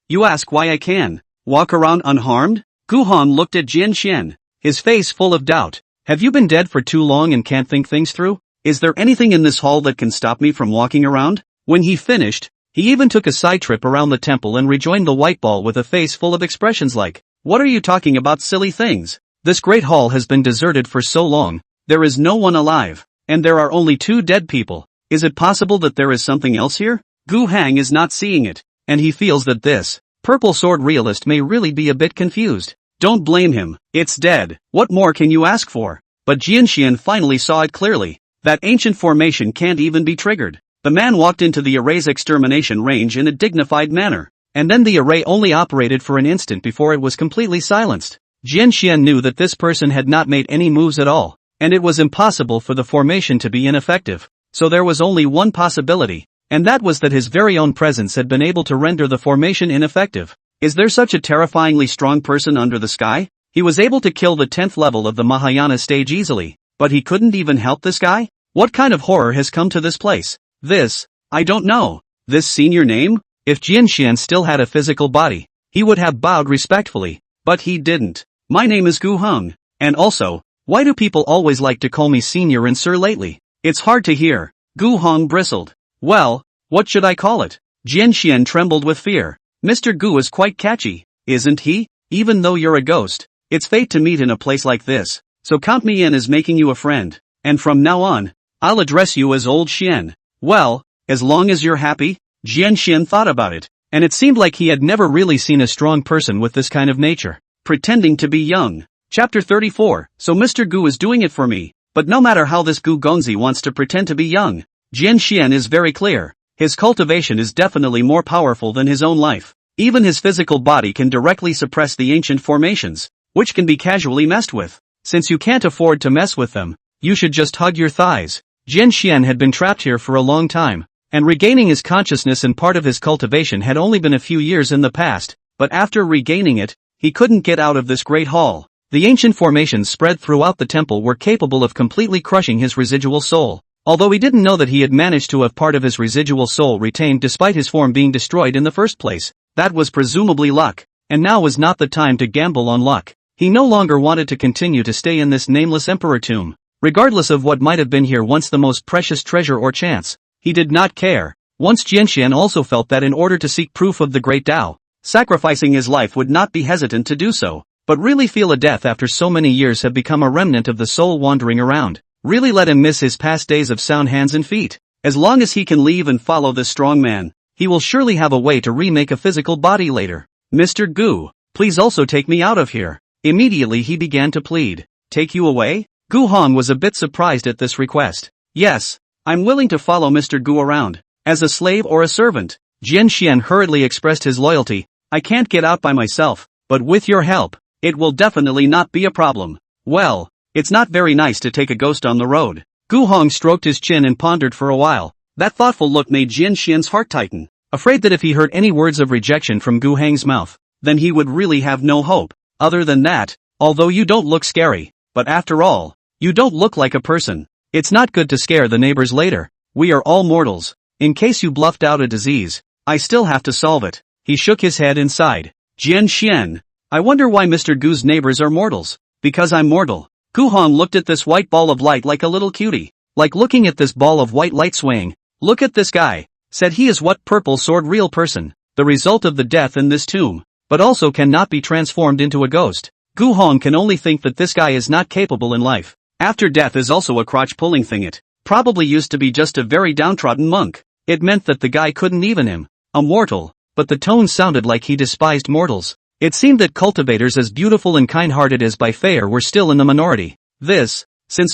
You ask why I can walk around unharmed? Gu Hong looked at Jian Xian, his face full of doubt. Have you been dead for too long and can't think things through? Is there anything in this hall that can stop me from walking around? When he finished, he even took a side trip around the temple and rejoined the white ball with a face full of expressions like, what are you talking about, silly things? This great hall has been deserted for so long, there is no one alive, and there are only 2 dead people. Is it possible that there is something else here? Gu Hang is not seeing it, and he feels that this purple sword realist may really be a bit confused. Don't blame him, it's dead. What more can you ask for? But Jian Xian finally saw it clearly. That ancient formation can't even be triggered. The man walked into the array's extermination range in a dignified manner, and then the array only operated for an instant before it was completely silenced. Jian Xian knew that this person had not made any moves at all, and it was impossible for the formation to be ineffective. So there was only one possibility, and that was that his very own presence had been able to render the formation ineffective. Is there such a terrifyingly strong person under the sky? He was able to kill the 10th level of the Mahayana stage easily, but he couldn't even help this guy? What kind of horror has come to this place? This, I don't know. This senior name? If Jian Xian still had a physical body, he would have bowed respectfully, but he didn't. My name is Gu Hong, and also, why do people always like to call me senior and sir lately? It's hard to hear. Gu Hong bristled. Well, what should I call it? Jian Xian trembled with fear. Mr. Gu is quite catchy, isn't he? Even though you're a ghost, it's fate to meet in a place like this, so count me in as making you a friend, and from now on, I'll address you as Old Xian. Well, as long as you're happy. Jian Xian thought about it, and it seemed like he had never really seen a strong person with this kind of nature. Pretending to be young. Chapter 34. So Mr. Gu is doing it for me. But no matter how this Gu Gongzi wants to pretend to be young, Jian Xian is very clear. His cultivation is definitely more powerful than his own life. Even his physical body can directly suppress the ancient formations, which can be casually messed with. Since you can't afford to mess with them, you should just hug your thighs. Jian Xian had been trapped here for a long time, and regaining his consciousness and part of his cultivation had only been a few years in the past, but after regaining it, he couldn't get out of this great hall. The ancient formations spread throughout the temple were capable of completely crushing his residual soul. Although he didn't know that he had managed to have part of his residual soul retained despite his form being destroyed in the first place, that was presumably luck, and now was not the time to gamble on luck. He no longer wanted to continue to stay in this nameless emperor tomb. Regardless of what might have been here once the most precious treasure or chance, he did not care. Once Jianxian also felt that in order to seek proof of the great Tao, sacrificing his life would not be hesitant to do so, but really feel a death after so many years have become a remnant of the soul wandering around. Really let him miss his past days of sound hands and feet. As long as he can leave and follow this strong man, he will surely have a way to remake a physical body later. Mr. Gu, please also take me out of here. Immediately he began to plead. Take you away? Gu Hong was a bit surprised at this request. Yes, I'm willing to follow Mr. Gu around. As a slave or a servant. Jian Xian hurriedly expressed his loyalty. I can't get out by myself, but with your help, it will definitely not be a problem. Well, it's not very nice to take a ghost on the road. Gu Hong stroked his chin and pondered for a while. That thoughtful look made Jian Xian's heart tighten, afraid that if he heard any words of rejection from Gu Heng's mouth, then he would really have no hope. Other than that, although you don't look scary, but after all, you don't look like a person. It's not good to scare the neighbors later. We are all mortals. In case you bluffed out a disease, I still have to solve it. He shook his head and sighed. Jian Xian, I wonder why Mr. Gu's neighbors are mortals. Because I'm mortal. Gu Hong looked at this white ball of light like a little cutie. Like looking at this ball of white light swaying. Look at this guy. Said he is what purple sword real person. The result of the death in this tomb. But also cannot be transformed into a ghost. Gu Hong can only think that this guy is not capable in life. After death is also a crotch-pulling thing. It probably used to be just a very downtrodden monk. It meant that the guy couldn't even him. A mortal. But the tone sounded like he despised mortals. It seemed that cultivators as beautiful and kind-hearted as Bai Fei were still in the minority. Since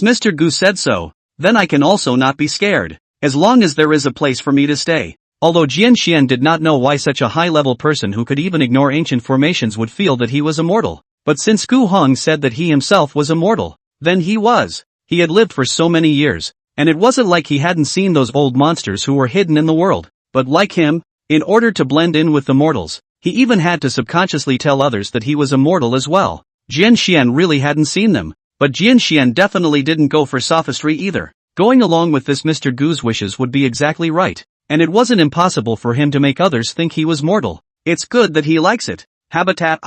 Mr. Gu said so, then I can also not be scared. As long as there is a place for me to stay. Although Jian Xian did not know why such a high-level person who could even ignore ancient formations would feel that he was immortal. But since Gu Hong said that he himself was immortal, then he was. He had lived for so many years, and it wasn't like he hadn't seen those old monsters who were hidden in the world. But like him, in order to blend in with the mortals, he even had to subconsciously tell others that he was immortal as well. Jian Xian really hadn't seen them, but Jian Xian definitely didn't go for sophistry either. Going along with this Mr. Gu's wishes would be exactly right, and it wasn't impossible for him to make others think he was mortal. It's good that he likes it. Habitat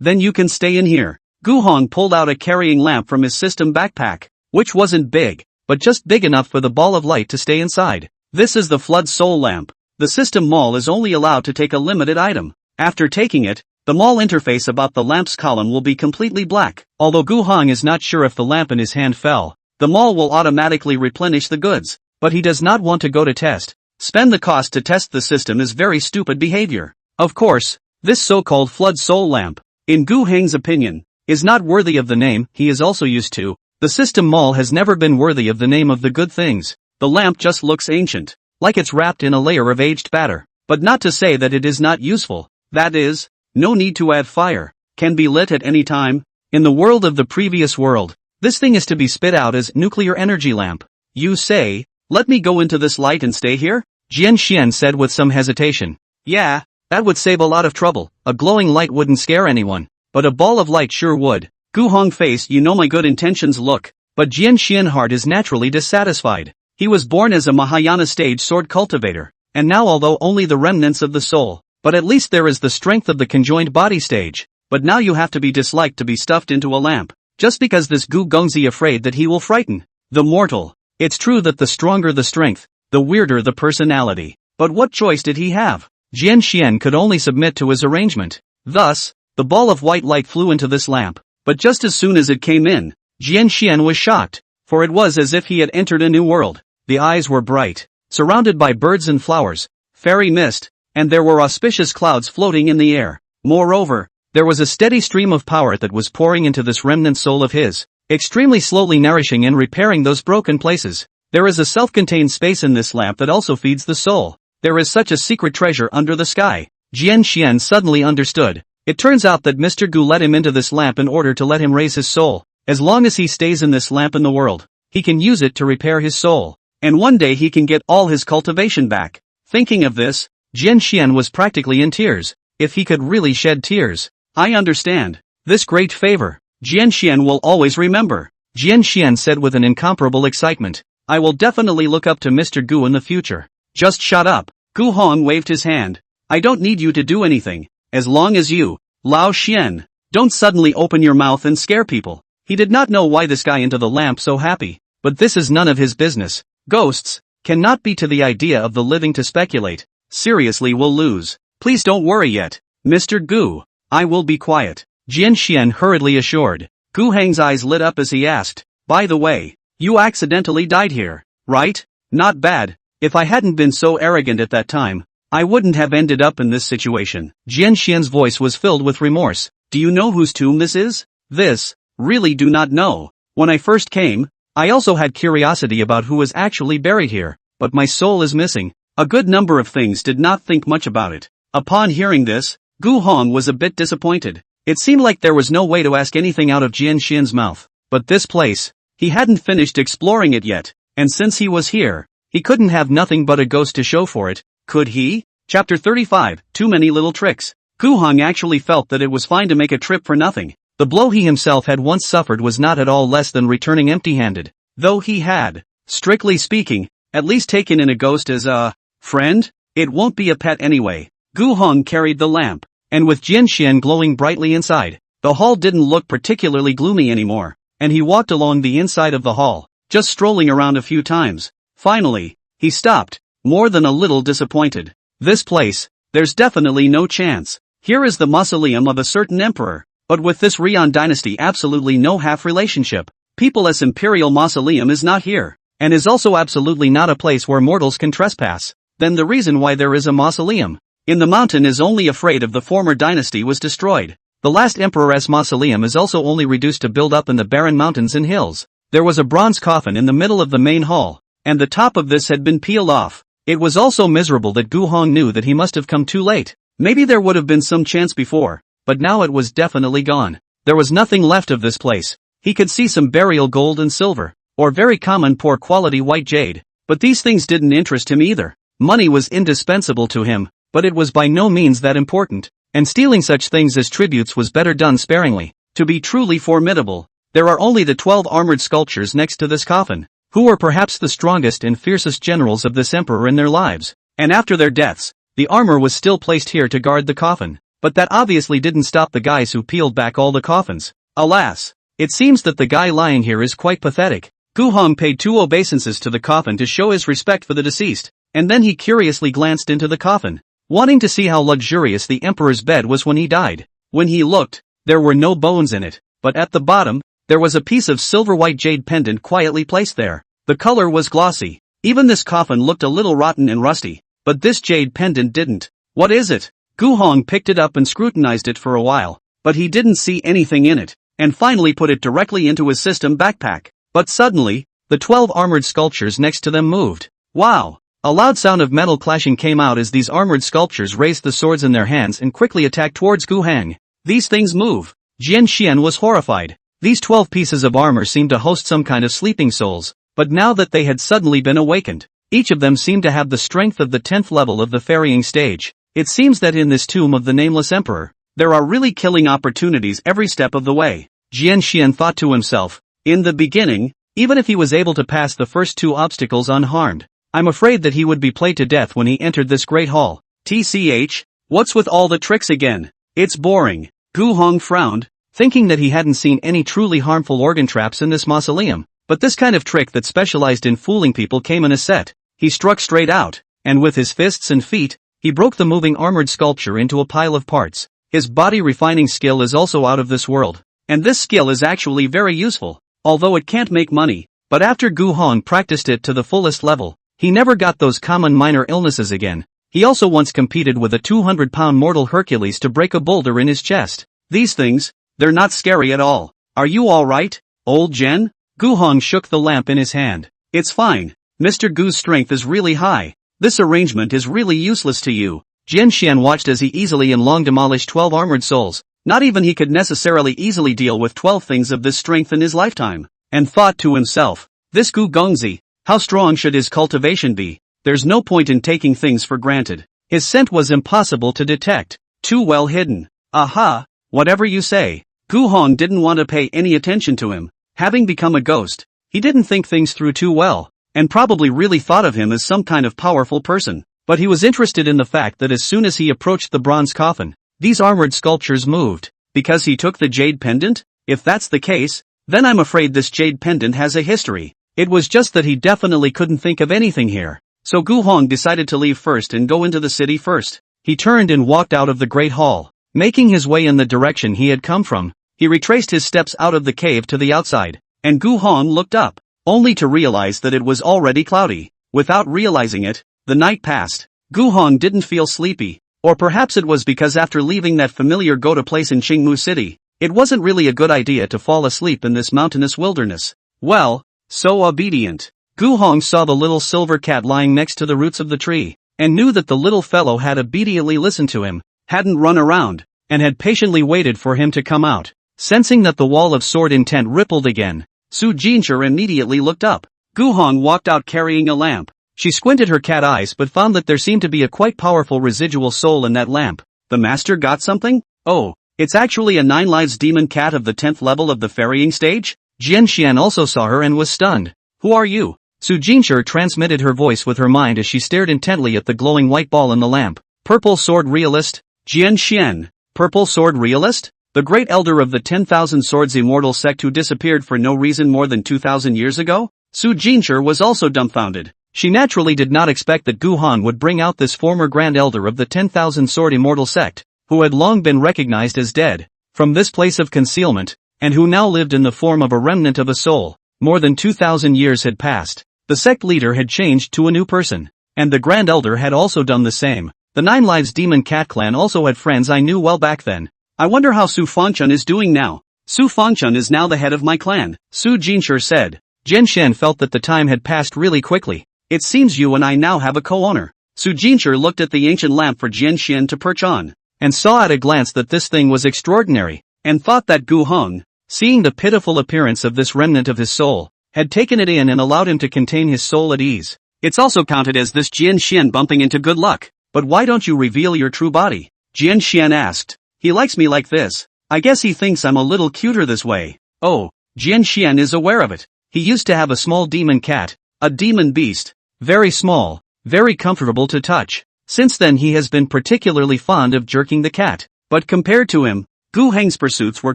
then you can stay in here. Gu Hong pulled out a carrying lamp from his system backpack, which wasn't big, but just big enough for the ball of light to stay inside. This is the Flood Soul Lamp. The system mall is only allowed to take a limited item. After taking it, the mall interface about the lamp's column will be completely black. Although Gu Hong is not sure if the lamp in his hand fell, the mall will automatically replenish the goods, but he does not want to go to test. Spend the cost to test the system is very stupid behavior. Of course, this so-called Flood Soul Lamp, in Gu Heng's opinion, is not worthy of the name he is also used to. The system mall has never been worthy of the name of the good things. The lamp just looks ancient, like it's wrapped in a layer of aged batter, but not to say that it is not useful. That is, no need to add fire, can be lit at any time. In the world of the previous world, this thing is to be spit out as nuclear energy lamp. You say, let me go into this light and stay here? Jian Xian said with some hesitation. Yeah, that would save a lot of trouble. A glowing light wouldn't scare anyone, but a ball of light sure would. Gu Hong face, you know my good intentions look, but Jian Xian heart is naturally dissatisfied. He was born as a Mahayana stage sword cultivator, and now although only the remnants of the soul, but at least there is the strength of the conjoined body stage. But now you have to be disliked to be stuffed into a lamp, just because this Gu Gongzi afraid that he will frighten the mortal. It's true that the stronger the strength, the weirder the personality. But what choice did he have? Jian Xian could only submit to his arrangement. Thus, the ball of white light flew into this lamp, but just as soon as it came in, Jian Xian was shocked, for it was as if he had entered a new world. The eyes were bright, surrounded by birds and flowers, fairy mist, and there were auspicious clouds floating in the air. Moreover, there was a steady stream of power that was pouring into this remnant soul of his, extremely slowly nourishing and repairing those broken places. There is a self-contained space in this lamp that also feeds the soul. There is such a secret treasure under the sky. Jian Xian suddenly understood. It turns out that Mr. Gu let him into this lamp in order to let him raise his soul. As long as he stays in this lamp in the world, he can use it to repair his soul. And one day he can get all his cultivation back. Thinking of this, Jian Xian was practically in tears. If he could really shed tears. I understand. This great favor, Jian Xian will always remember. Jian Xian said with an incomparable excitement. I will definitely look up to Mr. Gu in the future. Just shut up. Gu Hong waved his hand. I don't need you to do anything. As long as you, Lao Xian, don't suddenly open your mouth and scare people. He did not know why this guy into the lamp so happy. But this is none of his business. Ghosts cannot be to the idea of the living to speculate. Seriously, we'll lose. Please don't worry yet, Mr. Gu. I will be quiet. Jian Xian hurriedly assured. Gu Heng's eyes lit up as he asked, by the way, you accidentally died here, right? Not bad. If I hadn't been so arrogant at that time, I wouldn't have ended up in this situation. Jian Xian's voice was filled with remorse. Do you know whose tomb this is? This, really do not know. When I first came, I also had curiosity about who was actually buried here, but my soul is missing. A good number of things did not think much about it. Upon hearing this, Gu Hong was a bit disappointed. It seemed like there was no way to ask anything out of Jian Xian's mouth. But this place, he hadn't finished exploring it yet, and since he was here, he couldn't have nothing but a ghost to show for it, could he? Chapter 35, Too Many Little Tricks. Gu Hong actually felt that it was fine to make a trip for nothing. The blow he himself had once suffered was not at all less than returning empty-handed, though he had, strictly speaking, at least taken in a ghost as a friend. It won't be a pet anyway. Gu Hong carried the lamp, and with Jian Xian glowing brightly inside, the hall didn't look particularly gloomy anymore, and he walked along the inside of the hall, just strolling around a few times. Finally, he stopped, more than a little disappointed. This place, there's definitely no chance. Here is the mausoleum of a certain emperor, but with this Rian dynasty absolutely no half-relationship. People's imperial mausoleum is not here, and is also absolutely not a place where mortals can trespass. Then the reason why there is a mausoleum in the mountain is only afraid of the former dynasty was destroyed. The last emperor's mausoleum is also only reduced to build up in the barren mountains and hills. There was a bronze coffin in the middle of the main hall, and the top of this had been peeled off. It was also miserable that Gu Hong knew that he must have come too late. Maybe there would have been some chance before, but now it was definitely gone. There was nothing left of this place. He could see some burial gold and silver, or very common poor quality white jade, but these things didn't interest him either. Money was indispensable to him, but it was by no means that important, and stealing such things as tributes was better done sparingly. To be truly formidable, there are only the 12 armored sculptures next to this coffin, who were perhaps the strongest and fiercest generals of this emperor in their lives, and after their deaths, the armor was still placed here to guard the coffin, but that obviously didn't stop the guys who peeled back all the coffins. Alas, it seems that the guy lying here is quite pathetic. Gu Hong paid 2 obeisances to the coffin to show his respect for the deceased, and then he curiously glanced into the coffin, wanting to see how luxurious the emperor's bed was when he died. When he looked, there were no bones in it, but at the bottom, there was a piece of silver-white jade pendant quietly placed there. The color was glossy. Even this coffin looked a little rotten and rusty, but this jade pendant didn't. What is it? Gu Hong picked it up and scrutinized it for a while, but he didn't see anything in it, and finally put it directly into his system backpack. But suddenly, the 12 armored sculptures next to them moved. Wow! A loud sound of metal clashing came out as these armored sculptures raised the swords in their hands and quickly attacked towards Gu Heng. These things move. Jian Xian was horrified. These 12 pieces of armor seemed to host some kind of sleeping souls, but now that they had suddenly been awakened, each of them seemed to have the strength of the 10th level of the ferrying stage. It seems that in this tomb of the nameless emperor, there are really killing opportunities every step of the way. Jian Xian thought to himself. In the beginning, even if he was able to pass the first 2 obstacles unharmed, I'm afraid that he would be played to death when he entered this great hall. TCH, what's with all the tricks again? It's boring. Gu Hong frowned, thinking that he hadn't seen any truly harmful organ traps in this mausoleum, but this kind of trick that specialized in fooling people came in a set. He struck straight out, and with his fists and feet, he broke the moving armored sculpture into a pile of parts. His body refining skill is also out of this world, and this skill is actually very useful, although it can't make money. But after Gu Hong practiced it to the fullest level, he never got those common minor illnesses again. He also once competed with a 200-pound mortal Hercules to break a boulder in his chest. These things, they're not scary at all. Are you alright, old Jen? Gu Hong shook the lamp in his hand. It's fine. Mr. Gu's strength is really high. This arrangement is really useless to you. Jian Xian watched as he easily and long demolished 12 armored souls, Not even he could necessarily easily deal with 12 things of this strength in his lifetime. And thought to himself, this Gu Gongzi, how strong should his cultivation be? There's no point in taking things for granted. His scent was impossible to detect, too well hidden. Aha, whatever you say. Gu Hong didn't want to pay any attention to him. Having become a ghost, he didn't think things through too well, and probably really thought of him as some kind of powerful person. But he was interested in the fact that as soon as he approached the bronze coffin, these armored sculptures moved. Because he took the jade pendant? If that's the case, then I'm afraid this jade pendant has a history. It was just that he definitely couldn't think of anything here. So Gu Hong decided to leave first and go into the city first. He turned and walked out of the Great Hall. Making his way in the direction he had come from, he retraced his steps out of the cave to the outside, and Gu Hong looked up, only to realize that it was already cloudy. Without realizing it, the night passed. Gu Hong didn't feel sleepy, or perhaps it was because after leaving that familiar go-to place in Qingmu City, it wasn't really a good idea to fall asleep in this mountainous wilderness. Well, so obedient. Gu Hong saw the little silver cat lying next to the roots of the tree, and knew that the little fellow had obediently listened to him, hadn't run around, and had patiently waited for him to come out. Sensing that the wall of sword intent rippled again, Su Jinshi immediately looked up. Gu Hong walked out carrying a lamp. She squinted her cat eyes but found that there seemed to be a quite powerful residual soul in that lamp. The master got something? Oh, it's actually a 9 lives demon cat of the 10th level of the ferrying stage? Jian Xian also saw her and was stunned. Who are you? Su Jinshi transmitted her voice with her mind as she stared intently at the glowing white ball in the lamp. Purple Sword Realist? Jian Xian. Purple Sword Realist? The great elder of the 10,000 Swords Immortal sect who disappeared for no reason more than 2,000 years ago? Su Jinshi was also dumbfounded. She naturally did not expect that Gu Hong would bring out this former Grand Elder of the 10,000 Sword Immortal sect, who had long been recognized as dead, from this place of concealment, and who now lived in the form of a remnant of a soul. More than 2,000 years had passed. The sect leader had changed to a new person, and the Grand Elder had also done the same. The 9 Lives Demon Cat clan also had friends I knew well back then. I wonder how Su Fangchun is doing now. Su Fangchun is now the head of my clan, Su Jinshi said. Jian Shen felt that the time had passed really quickly. It seems you and I now have a co-owner. Su Jinshi looked at the ancient lamp for Jian Shen to perch on, and saw at a glance that this thing was extraordinary, and thought that Gu Hong, seeing the pitiful appearance of this remnant of his soul, had taken it in and allowed him to contain his soul at ease. It's also counted as this Jian Shen bumping into good luck. But why don't you reveal your true body? Jian Shen asked. He likes me like this. I guess he thinks I'm a little cuter this way. Oh, Jian Shen is aware of it. He used to have a small demon cat, a demon beast. Very small, very comfortable to touch. Since then he has been particularly fond of jerking the cat. But compared to him, Gu Heng's pursuits were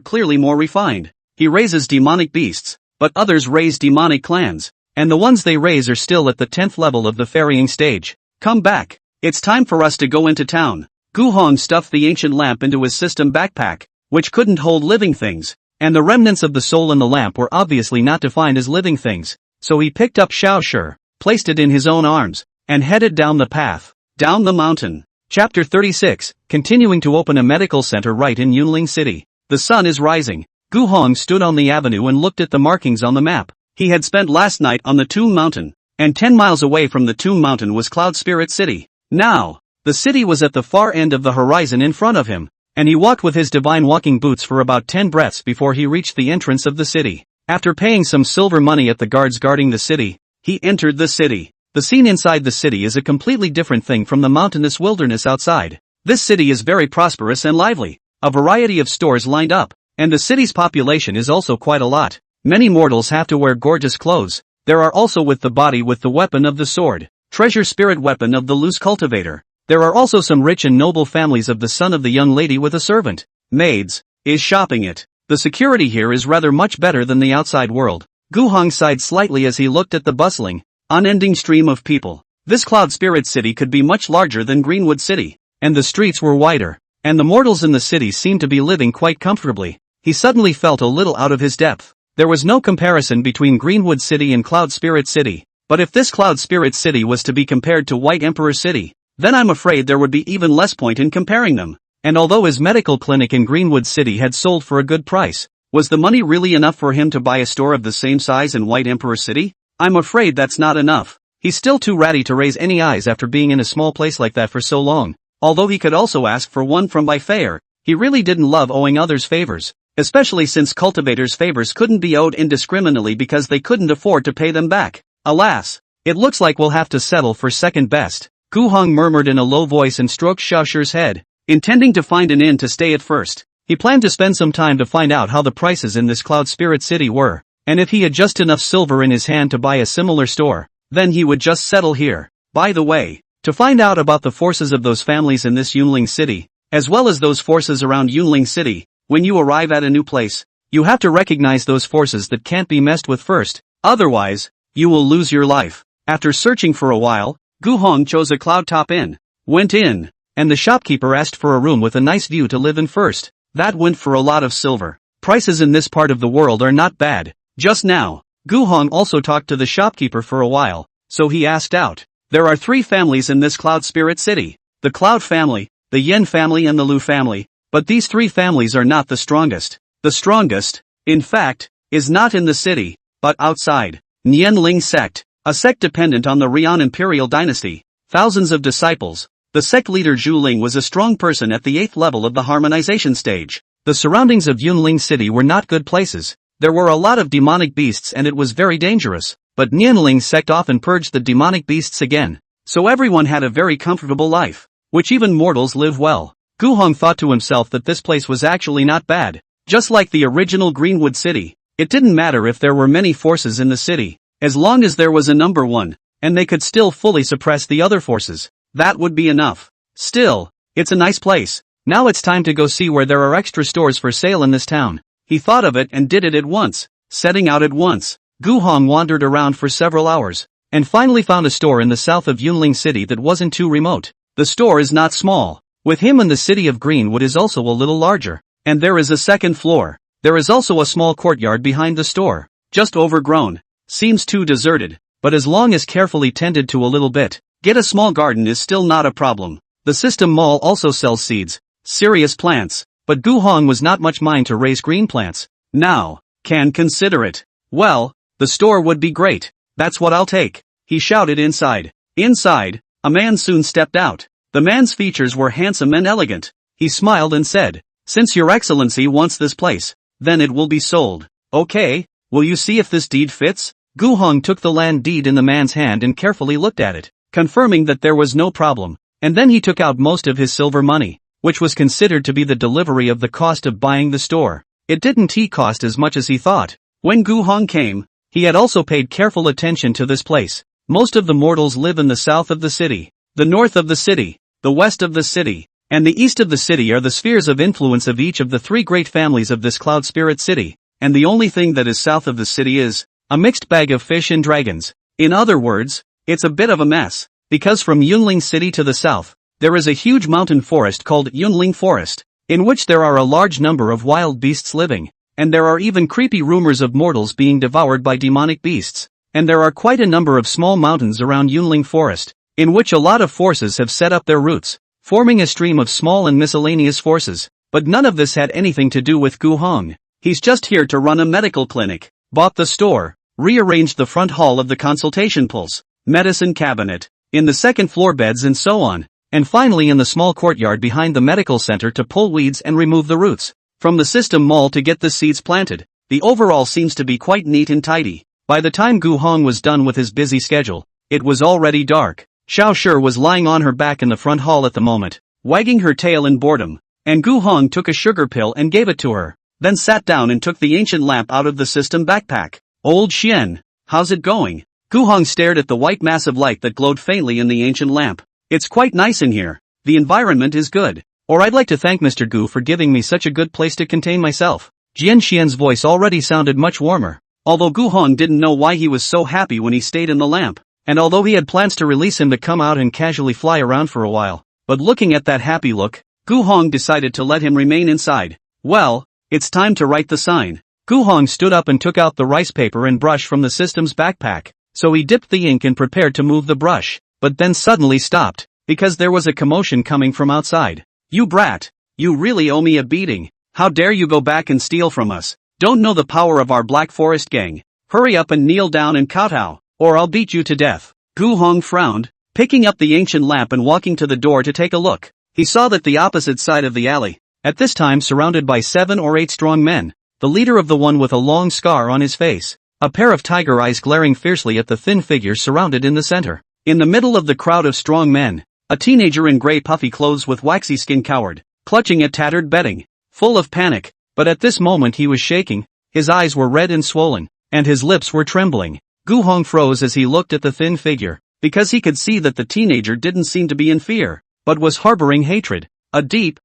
clearly more refined. He raises demonic beasts, but others raise demonic clans, and the ones they raise are still at the 10th level of the ferrying stage. Come back. It's time for us to go into town. Gu Hong stuffed the ancient lamp into his system backpack, which couldn't hold living things, and the remnants of the soul in the lamp were obviously not defined as living things, so he picked up Xiao Shi, placed it in his own arms, and headed down the path, down the mountain. Chapter 36, continuing to open a medical center right in Yunling City. The sun is rising. Gu Hong stood on the avenue and looked at the markings on the map. He had spent last night on the Tomb Mountain, and 10 miles away from the Tomb Mountain was Cloud Spirit City. Now, the city was at the far end of the horizon in front of him, and he walked with his divine walking boots for about 10 breaths before he reached the entrance of the city. After paying some silver money at the guards guarding the city, he entered the city. The scene inside the city is a completely different thing from the mountainous wilderness outside. This city is very prosperous and lively. A variety of stores lined up, and the city's population is also quite a lot. Many mortals have to wear gorgeous clothes. There are also with the body with the weapon of the sword, treasure spirit weapon of the loose cultivator. There are also some rich and noble families of the son of the young lady with a servant. Maids, is shopping it. The security here is rather much better than the outside world. Gu Hong sighed slightly as he looked at the bustling, unending stream of people. This Cloud Spirit City could be much larger than Greenwood City, and the streets were wider, and the mortals in the city seemed to be living quite comfortably. He suddenly felt a little out of his depth. There was no comparison between Greenwood City and Cloud Spirit City, but if this Cloud Spirit City was to be compared to White Emperor City, then I'm afraid there would be even less point in comparing them. And although his medical clinic in Greenwood City had sold for a good price, was the money really enough for him to buy a store of the same size in White Emperor City? I'm afraid that's not enough. He's still too ratty to raise any eyes after being in a small place like that for so long. Although he could also ask for one from Bifeir, He really didn't love owing others favors, especially since cultivators' favors couldn't be owed indiscriminately because they couldn't afford to pay them back. Alas, it looks like we'll have to settle for second best, Gu Hong murmured in a low voice and stroked Xiaoshi's head, intending to find an inn to stay at first. He planned to spend some time to find out how the prices in this Cloud Spirit City were, and if he had just enough silver in his hand to buy a similar store, then he would just settle here. By the way, to find out about the forces of those families in this Yunling City, as well as those forces around Yunling City, when you arrive at a new place, you have to recognize those forces that can't be messed with first, otherwise, you will lose your life. After searching for a while, Gu Hong chose a cloud top inn, went in, and the shopkeeper asked for a room with a nice view to live in first. That went for a lot of silver. Prices in this part of the world are not bad. Just now, Gu Hong also talked to the shopkeeper for a while, so he asked out. There are 3 families in this Cloud Spirit City. The Cloud family, the Yen family and the Lu family, but these 3 families are not the strongest. The strongest, in fact, is not in the city, but outside. Nianling sect, a sect dependent on the Rian imperial dynasty, thousands of disciples. The sect leader Zhu Ling was a strong person at the 8th level of the harmonization stage. The surroundings of Yunling City were not good places. There were a lot of demonic beasts and it was very dangerous, but Nianling's sect often purged the demonic beasts again. So everyone had a very comfortable life, which even mortals live well. Gu Hong thought to himself that this place was actually not bad. Just like the original Greenwood City, it didn't matter if there were many forces in the city, as long as there was a number one, and they could still fully suppress the other forces. That would be enough. Still, it's a nice place. Now it's time to go see where there are extra stores for sale in this town. He thought of it and did it at once. Setting out at once, Gu Hong wandered around for several hours, and finally found a store in the south of Yunling City that wasn't too remote. The store is not small. With him and the city of Greenwood is also a little larger, and there is a second floor. There is also a small courtyard behind the store, just overgrown. Seems too deserted, but as long as carefully tended to a little bit, get a small garden is still not a problem. The system mall also sells seeds, serious plants, but Gu Hong was not much mind to raise green plants. Now, can consider it. Well, the store would be great. That's what I'll take, he shouted inside. Inside, a man soon stepped out. The man's features were handsome and elegant. He smiled and said, "Since your excellency wants this place, then it will be sold. Okay, will you see if this deed fits?" Gu Hong took the land deed in the man's hand and carefully looked at it, confirming that there was no problem, and then he took out most of his silver money, which was considered to be the delivery of the cost of buying the store. It didn't cost as much as he thought. When Gu Hong came, he had also paid careful attention to this place. Most of the mortals live in the south of the city, the north of the city, the west of the city, and the east of the city are the spheres of influence of each of the 3 great families of this Cloud Spirit City, and the only thing that is south of the city is a mixed bag of fish and dragons. In other words, it's a bit of a mess, because from Yunling City to the south, there is a huge mountain forest called Yunling Forest, in which there are a large number of wild beasts living, and there are even creepy rumors of mortals being devoured by demonic beasts, and there are quite a number of small mountains around Yunling Forest, in which a lot of forces have set up their roots, forming a stream of small and miscellaneous forces, but none of this had anything to do with Gu Hong. He's just here to run a medical clinic, bought the store, rearranged the front hall of the consultation pools, medicine cabinet, in the second floor beds and so on, and finally in the small courtyard behind the medical center to pull weeds and remove the roots from the system mall to get the seeds planted. The overall seems to be quite neat and tidy. By the time Gu Hong was done with his busy schedule, it was already dark. Xiao Shi was lying on her back in the front hall at the moment, wagging her tail in boredom, and Gu Hong took a sugar pill and gave it to her, then sat down and took the ancient lamp out of the system backpack. "Old Xian, how's it going?" Gu Hong stared at the white mass of light that glowed faintly in the ancient lamp. "It's quite nice in here. The environment is good. Or I'd like to thank Mr. Gu for giving me such a good place to contain myself." Jian Xian's voice already sounded much warmer, although Gu Hong didn't know why he was so happy when he stayed in the lamp, and although he had plans to release him to come out and casually fly around for a while, but looking at that happy look, Gu Hong decided to let him remain inside. "Well, it's time to write the sign." Gu Hong stood up and took out the rice paper and brush from the system's backpack, so he dipped the ink and prepared to move the brush, but then suddenly stopped, because there was a commotion coming from outside. "You brat, you really owe me a beating. How dare you go back and steal from us? Don't know the power of our Black Forest gang. Hurry up and kneel down and kowtow, or I'll beat you to death." Gu Hong frowned, picking up the ancient lamp and walking to the door to take a look. He saw that the opposite side of the alley, at this time surrounded by 7 or 8 strong men, the leader of the one with a long scar on his face, a pair of tiger eyes glaring fiercely at the thin figure surrounded in the center. In the middle of the crowd of strong men, a teenager in gray puffy clothes with waxy skin cowered, clutching at tattered bedding, full of panic, but at this moment he was shaking, his eyes were red and swollen, and his lips were trembling. Gu Hong froze as he looked at the thin figure, because he could see that the teenager didn't seem to be in fear, but was harboring hatred, a deep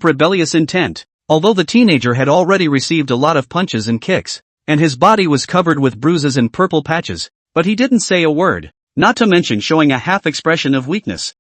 rebellious intent. Although the teenager had already received a lot of punches and kicks, and his body was covered with bruises and purple patches, but he didn't say a word, not to mention showing a half expression of weakness.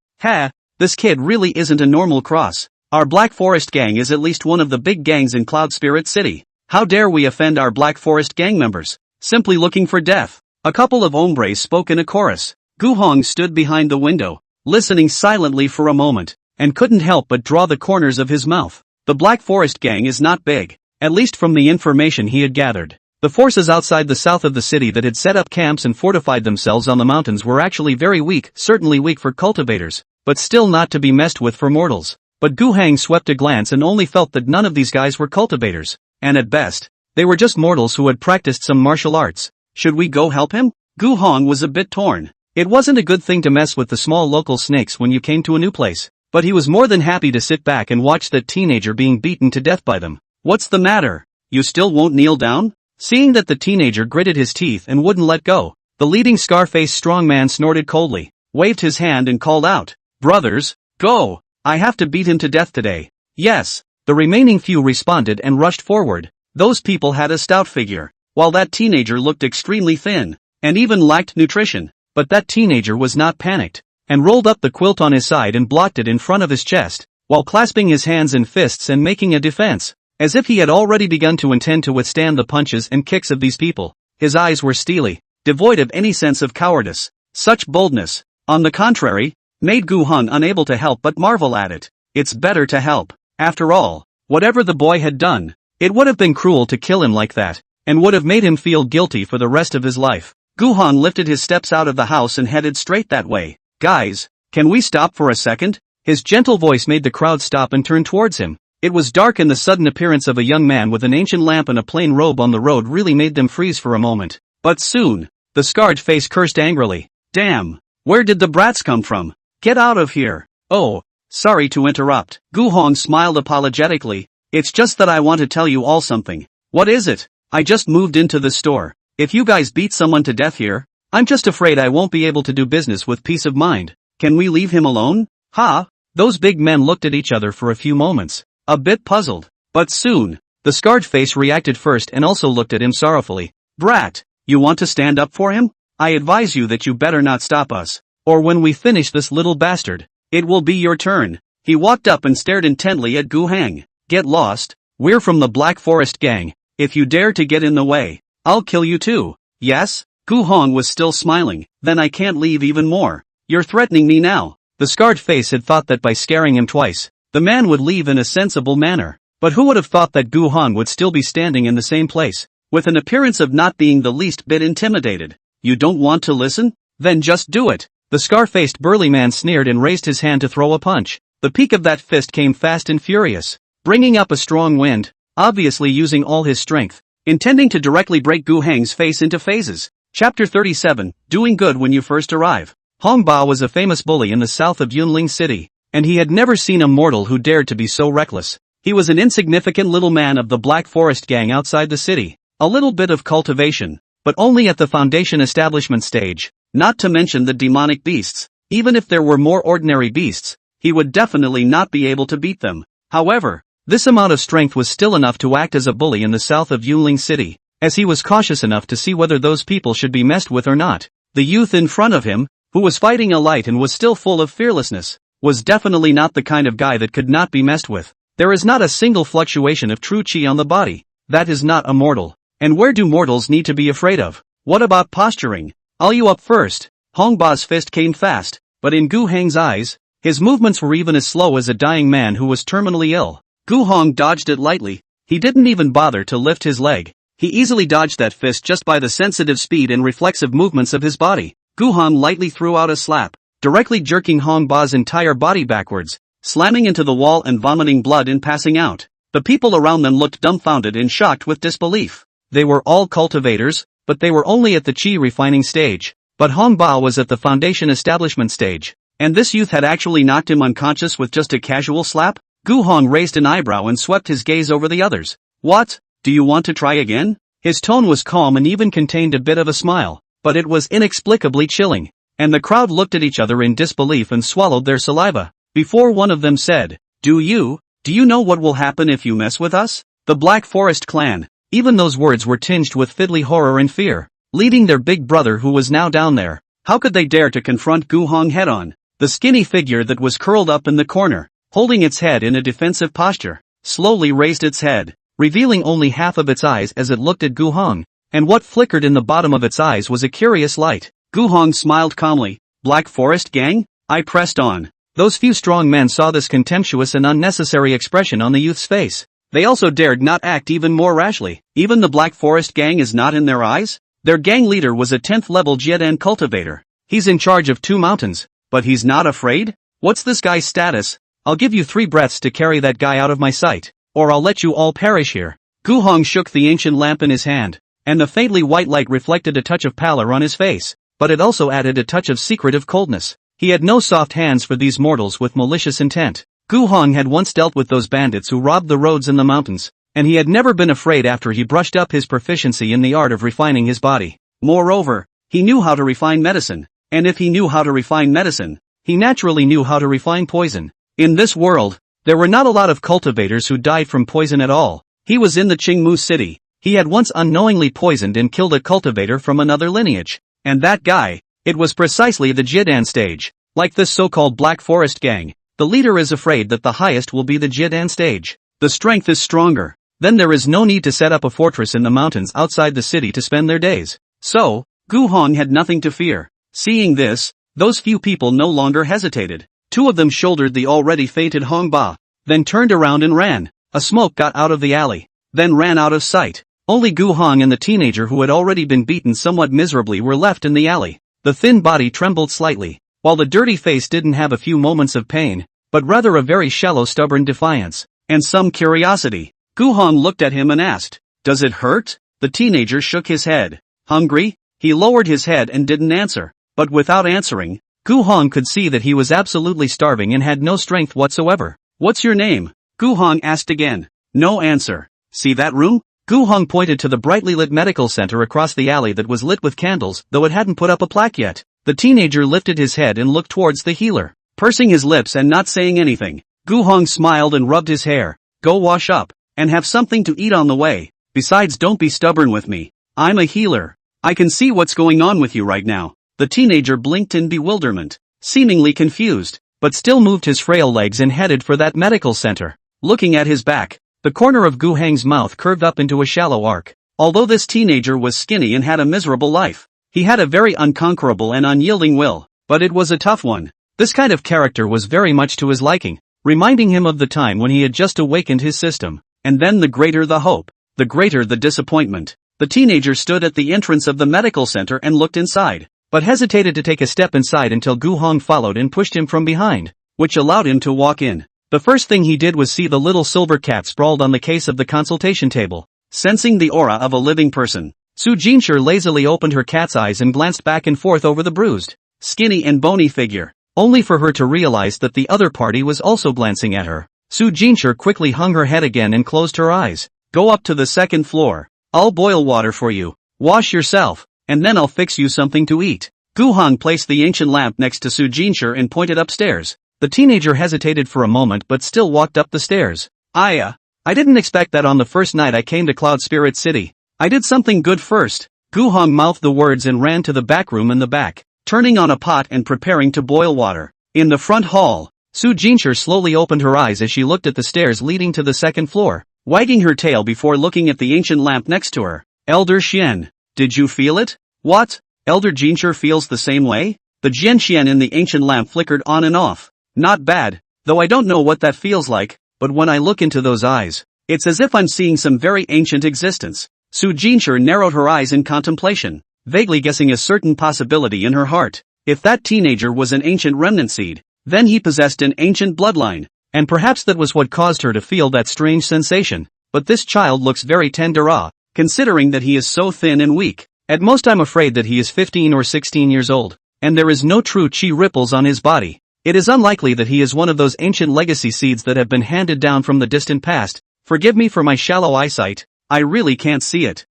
This kid really isn't a normal cross. Our Black Forest gang is at least one of the big gangs in Cloud Spirit City. How dare we offend our Black Forest gang members, simply looking for death? A couple of hombres spoke in a chorus. Gu Hong stood behind the window, listening silently for a moment, and couldn't help but draw the corners of his mouth. The Black Forest gang is not big, at least from the information he had gathered. The forces outside the south of the city that had set up camps and fortified themselves on the mountains were actually very weak, certainly weak for cultivators, but still not to be messed with for mortals. But Gu Hang swept a glance and only felt that none of these guys were cultivators, and at best, they were just mortals who had practiced some martial arts. Should we go help him? Gu Hong was a bit torn. It wasn't a good thing to mess with the small local snakes when you came to a new place, but he was more than happy to sit back and watch that teenager being beaten to death by them. What's the matter? You still won't kneel down? Seeing that the teenager gritted his teeth and wouldn't let go, the leading scar-faced strong man snorted coldly, waved his hand and called out, "Brothers, go! I have to beat him to death today." Yes, the remaining few responded and rushed forward. Those people had a stout figure, while that teenager looked extremely thin, and even lacked nutrition. But that teenager was not panicked, and rolled up the quilt on his side and blocked it in front of his chest, while clasping his hands in fists and making a defense, as if he had already begun to intend to withstand the punches and kicks of these people. His eyes were steely, devoid of any sense of cowardice. Such boldness, on the contrary, made Gu Hong unable to help but marvel at it. It's better to help. After all, whatever the boy had done, it would have been cruel to kill him like that, and would have made him feel guilty for the rest of his life. Gu Hong lifted his steps out of the house and headed straight that way. "Guys, can we stop for a second?" His gentle voice made the crowd stop and turn towards him. It was dark and the sudden appearance of a young man with an ancient lamp and a plain robe on the road really made them freeze for a moment. But soon, the scarred face cursed angrily. "Damn, where did the brats come from? Get out of here." "Oh, sorry to interrupt." Gu Hong smiled apologetically. "It's just that I want to tell you all something." "What is it?" "I just moved into the store. If you guys beat someone to death here, I'm just afraid I won't be able to do business with peace of mind. Can we leave him alone?" "Ha?" Those big men looked at each other for a few moments, a bit puzzled. But soon, the scarred face reacted first and also looked at him sorrowfully. "Brat, you want to stand up for him? I advise you that you better not stop us, or when we finish this little bastard, it will be your turn." He walked up and stared intently at Gu Hang. "Get lost. We're from the Black Forest gang. If you dare to get in the way, I'll kill you too." "Yes?" Gu Hong was still smiling. "Then I can't leave even more. You're threatening me now." The scarred face had thought that by scaring him twice, the man would leave in a sensible manner. But who would have thought that Gu Hong would still be standing in the same place, with an appearance of not being the least bit intimidated? "You don't want to listen? Then just do it." The scar-faced burly man sneered and raised his hand to throw a punch. The peak of that fist came fast and furious, bringing up a strong wind, obviously using all his strength, intending to directly break Gu Hang's face into phases. Chapter 37, Doing Good When You First Arrive. Hong Ba was a famous bully in the south of Yunling City, and he had never seen a mortal who dared to be so reckless. He was an insignificant little man of the Black Forest gang outside the city, a little bit of cultivation, but only at the foundation establishment stage, not to mention the demonic beasts. Even if there were more ordinary beasts, he would definitely not be able to beat them. However, this amount of strength was still enough to act as a bully in the south of Yunling City, as he was cautious enough to see whether those people should be messed with or not. The youth in front of him, who was fighting a light and was still full of fearlessness, was definitely not the kind of guy that could not be messed with. There is not a single fluctuation of true chi on the body. That is not a mortal. And where do mortals need to be afraid of? What about posturing? "I'll you up first." Hong Ba's fist came fast, but in Gu Hang's eyes, his movements were even as slow as a dying man who was terminally ill. Gu Hong dodged it lightly. He didn't even bother to lift his leg. He easily dodged that fist just by the sensitive speed and reflexive movements of his body. Gu Hong lightly threw out a slap, directly jerking Hong Ba's entire body backwards, slamming into the wall and vomiting blood and passing out. The people around them looked dumbfounded and shocked with disbelief. They were all cultivators, but they were only at the chi refining stage. But Hong Bao was at the foundation establishment stage. And this youth had actually knocked him unconscious with just a casual slap? Gu Hong raised an eyebrow and swept his gaze over the others. What? Do you want to try again? His tone was calm and even contained a bit of a smile, but it was inexplicably chilling. And the crowd looked at each other in disbelief and swallowed their saliva. Before one of them said, Do you know what will happen if you mess with us? The Black Forest clan. Even those words were tinged with fiddly horror and fear. Leading their big brother who was now down there. How could they dare to confront Gu Hong head-on? The skinny figure that was curled up in the corner, holding its head in a defensive posture, slowly raised its head, revealing only half of its eyes as it looked at Gu Hong, and what flickered in the bottom of its eyes was a curious light. Gu Hong smiled calmly. Black Forest gang? I pressed on. Those few strong men saw this contemptuous and unnecessary expression on the youth's face. They also dared not act even more rashly. Even the Black Forest gang is not in their eyes? Their gang leader was a 10th level Jiedan cultivator. He's in charge of 2 mountains, but he's not afraid? What's this guy's status? I'll give you 3 breaths to carry that guy out of my sight, or I'll let you all perish here. Gu Hong shook the ancient lamp in his hand, and the faintly white light reflected a touch of pallor on his face, but it also added a touch of secretive coldness. He had no soft hands for these mortals with malicious intent. Gu Hong had once dealt with those bandits who robbed the roads in the mountains, and he had never been afraid after he brushed up his proficiency in the art of refining his body. Moreover, he knew how to refine medicine, and if he knew how to refine medicine, he naturally knew how to refine poison. In this world, there were not a lot of cultivators who died from poison at all. He was in the Qingmu city. He had once unknowingly poisoned and killed a cultivator from another lineage. And that guy, it was precisely the Jiedan stage. Like this so-called Black Forest gang, the leader is afraid that the highest will be the Jiedan stage. The strength is stronger. Then there is no need to set up a fortress in the mountains outside the city to spend their days. So, Gu Hong had nothing to fear. Seeing this, those few people no longer hesitated. 2 of them shouldered the already fainted Hong Ba, then turned around and ran. A smoke got out of the alley, then ran out of sight. Only Gu Hong and the teenager who had already been beaten somewhat miserably were left in the alley. The thin body trembled slightly, while the dirty face didn't have a few moments of pain, but rather a very shallow stubborn defiance, and some curiosity. Gu Hong looked at him and asked, Does it hurt? The teenager shook his head. Hungry? He lowered his head and didn't answer, but without answering, Gu Hong could see that he was absolutely starving and had no strength whatsoever. What's your name? Gu Hong asked again. No answer. See that room? Gu Hong pointed to the brightly lit medical center across the alley that was lit with candles, though it hadn't put up a plaque yet. The teenager lifted his head and looked towards the healer, pursing his lips and not saying anything. Gu Hong smiled and rubbed his hair. Go wash up, and have something to eat on the way. Besides, don't be stubborn with me. I'm a healer. I can see what's going on with you right now. The teenager blinked in bewilderment, seemingly confused, but still moved his frail legs and headed for that medical center. Looking at his back, the corner of Gu Heng's mouth curved up into a shallow arc. Although this teenager was skinny and had a miserable life, he had a very unconquerable and unyielding will, but it was a tough one. This kind of character was very much to his liking, reminding him of the time when he had just awakened his system. And then the greater the hope, the greater the disappointment. The teenager stood at the entrance of the medical center and looked inside, but hesitated to take a step inside until Gu Hong followed and pushed him from behind, which allowed him to walk in. The first thing he did was see the little silver cat sprawled on the case of the consultation table. Sensing the aura of a living person, Su Jinshi lazily opened her cat's eyes and glanced back and forth over the bruised, skinny and bony figure, only for her to realize that the other party was also glancing at her. Su Jinshi quickly hung her head again and closed her eyes. Go up to the 2nd floor. I'll boil water for you. Wash yourself, and then I'll fix you something to eat. Gu Hong placed the ancient lamp next to Su Jinshi and pointed upstairs. The teenager hesitated for a moment but still walked up the stairs. I didn't expect that on the first night I came to Cloud Spirit City. I did something good first. Gu Hong mouthed the words and ran to the back room in the back, turning on a pot and preparing to boil water. In the front hall, Su Jinshi slowly opened her eyes as she looked at the stairs leading to the 2nd floor, wagging her tail before looking at the ancient lamp next to her. Elder Xian, did you feel it? What? Elder Jinshi feels the same way? The Jian Xian in the ancient lamp flickered on and off. Not bad, though I don't know what that feels like, but when I look into those eyes, it's as if I'm seeing some very ancient existence. Su Jinshi narrowed her eyes in contemplation, vaguely guessing a certain possibility in her heart. If that teenager was an ancient remnant seed, then he possessed an ancient bloodline. and perhaps that was what caused her to feel that strange sensation. But this child looks very tender, considering that he is so thin and weak. At most I'm afraid that he is 15 or 16 years old, and there is no true chi ripples on his body. It is unlikely that he is one of those ancient legacy seeds that have been handed down from the distant past. Forgive me for my shallow eyesight, I really can't see it.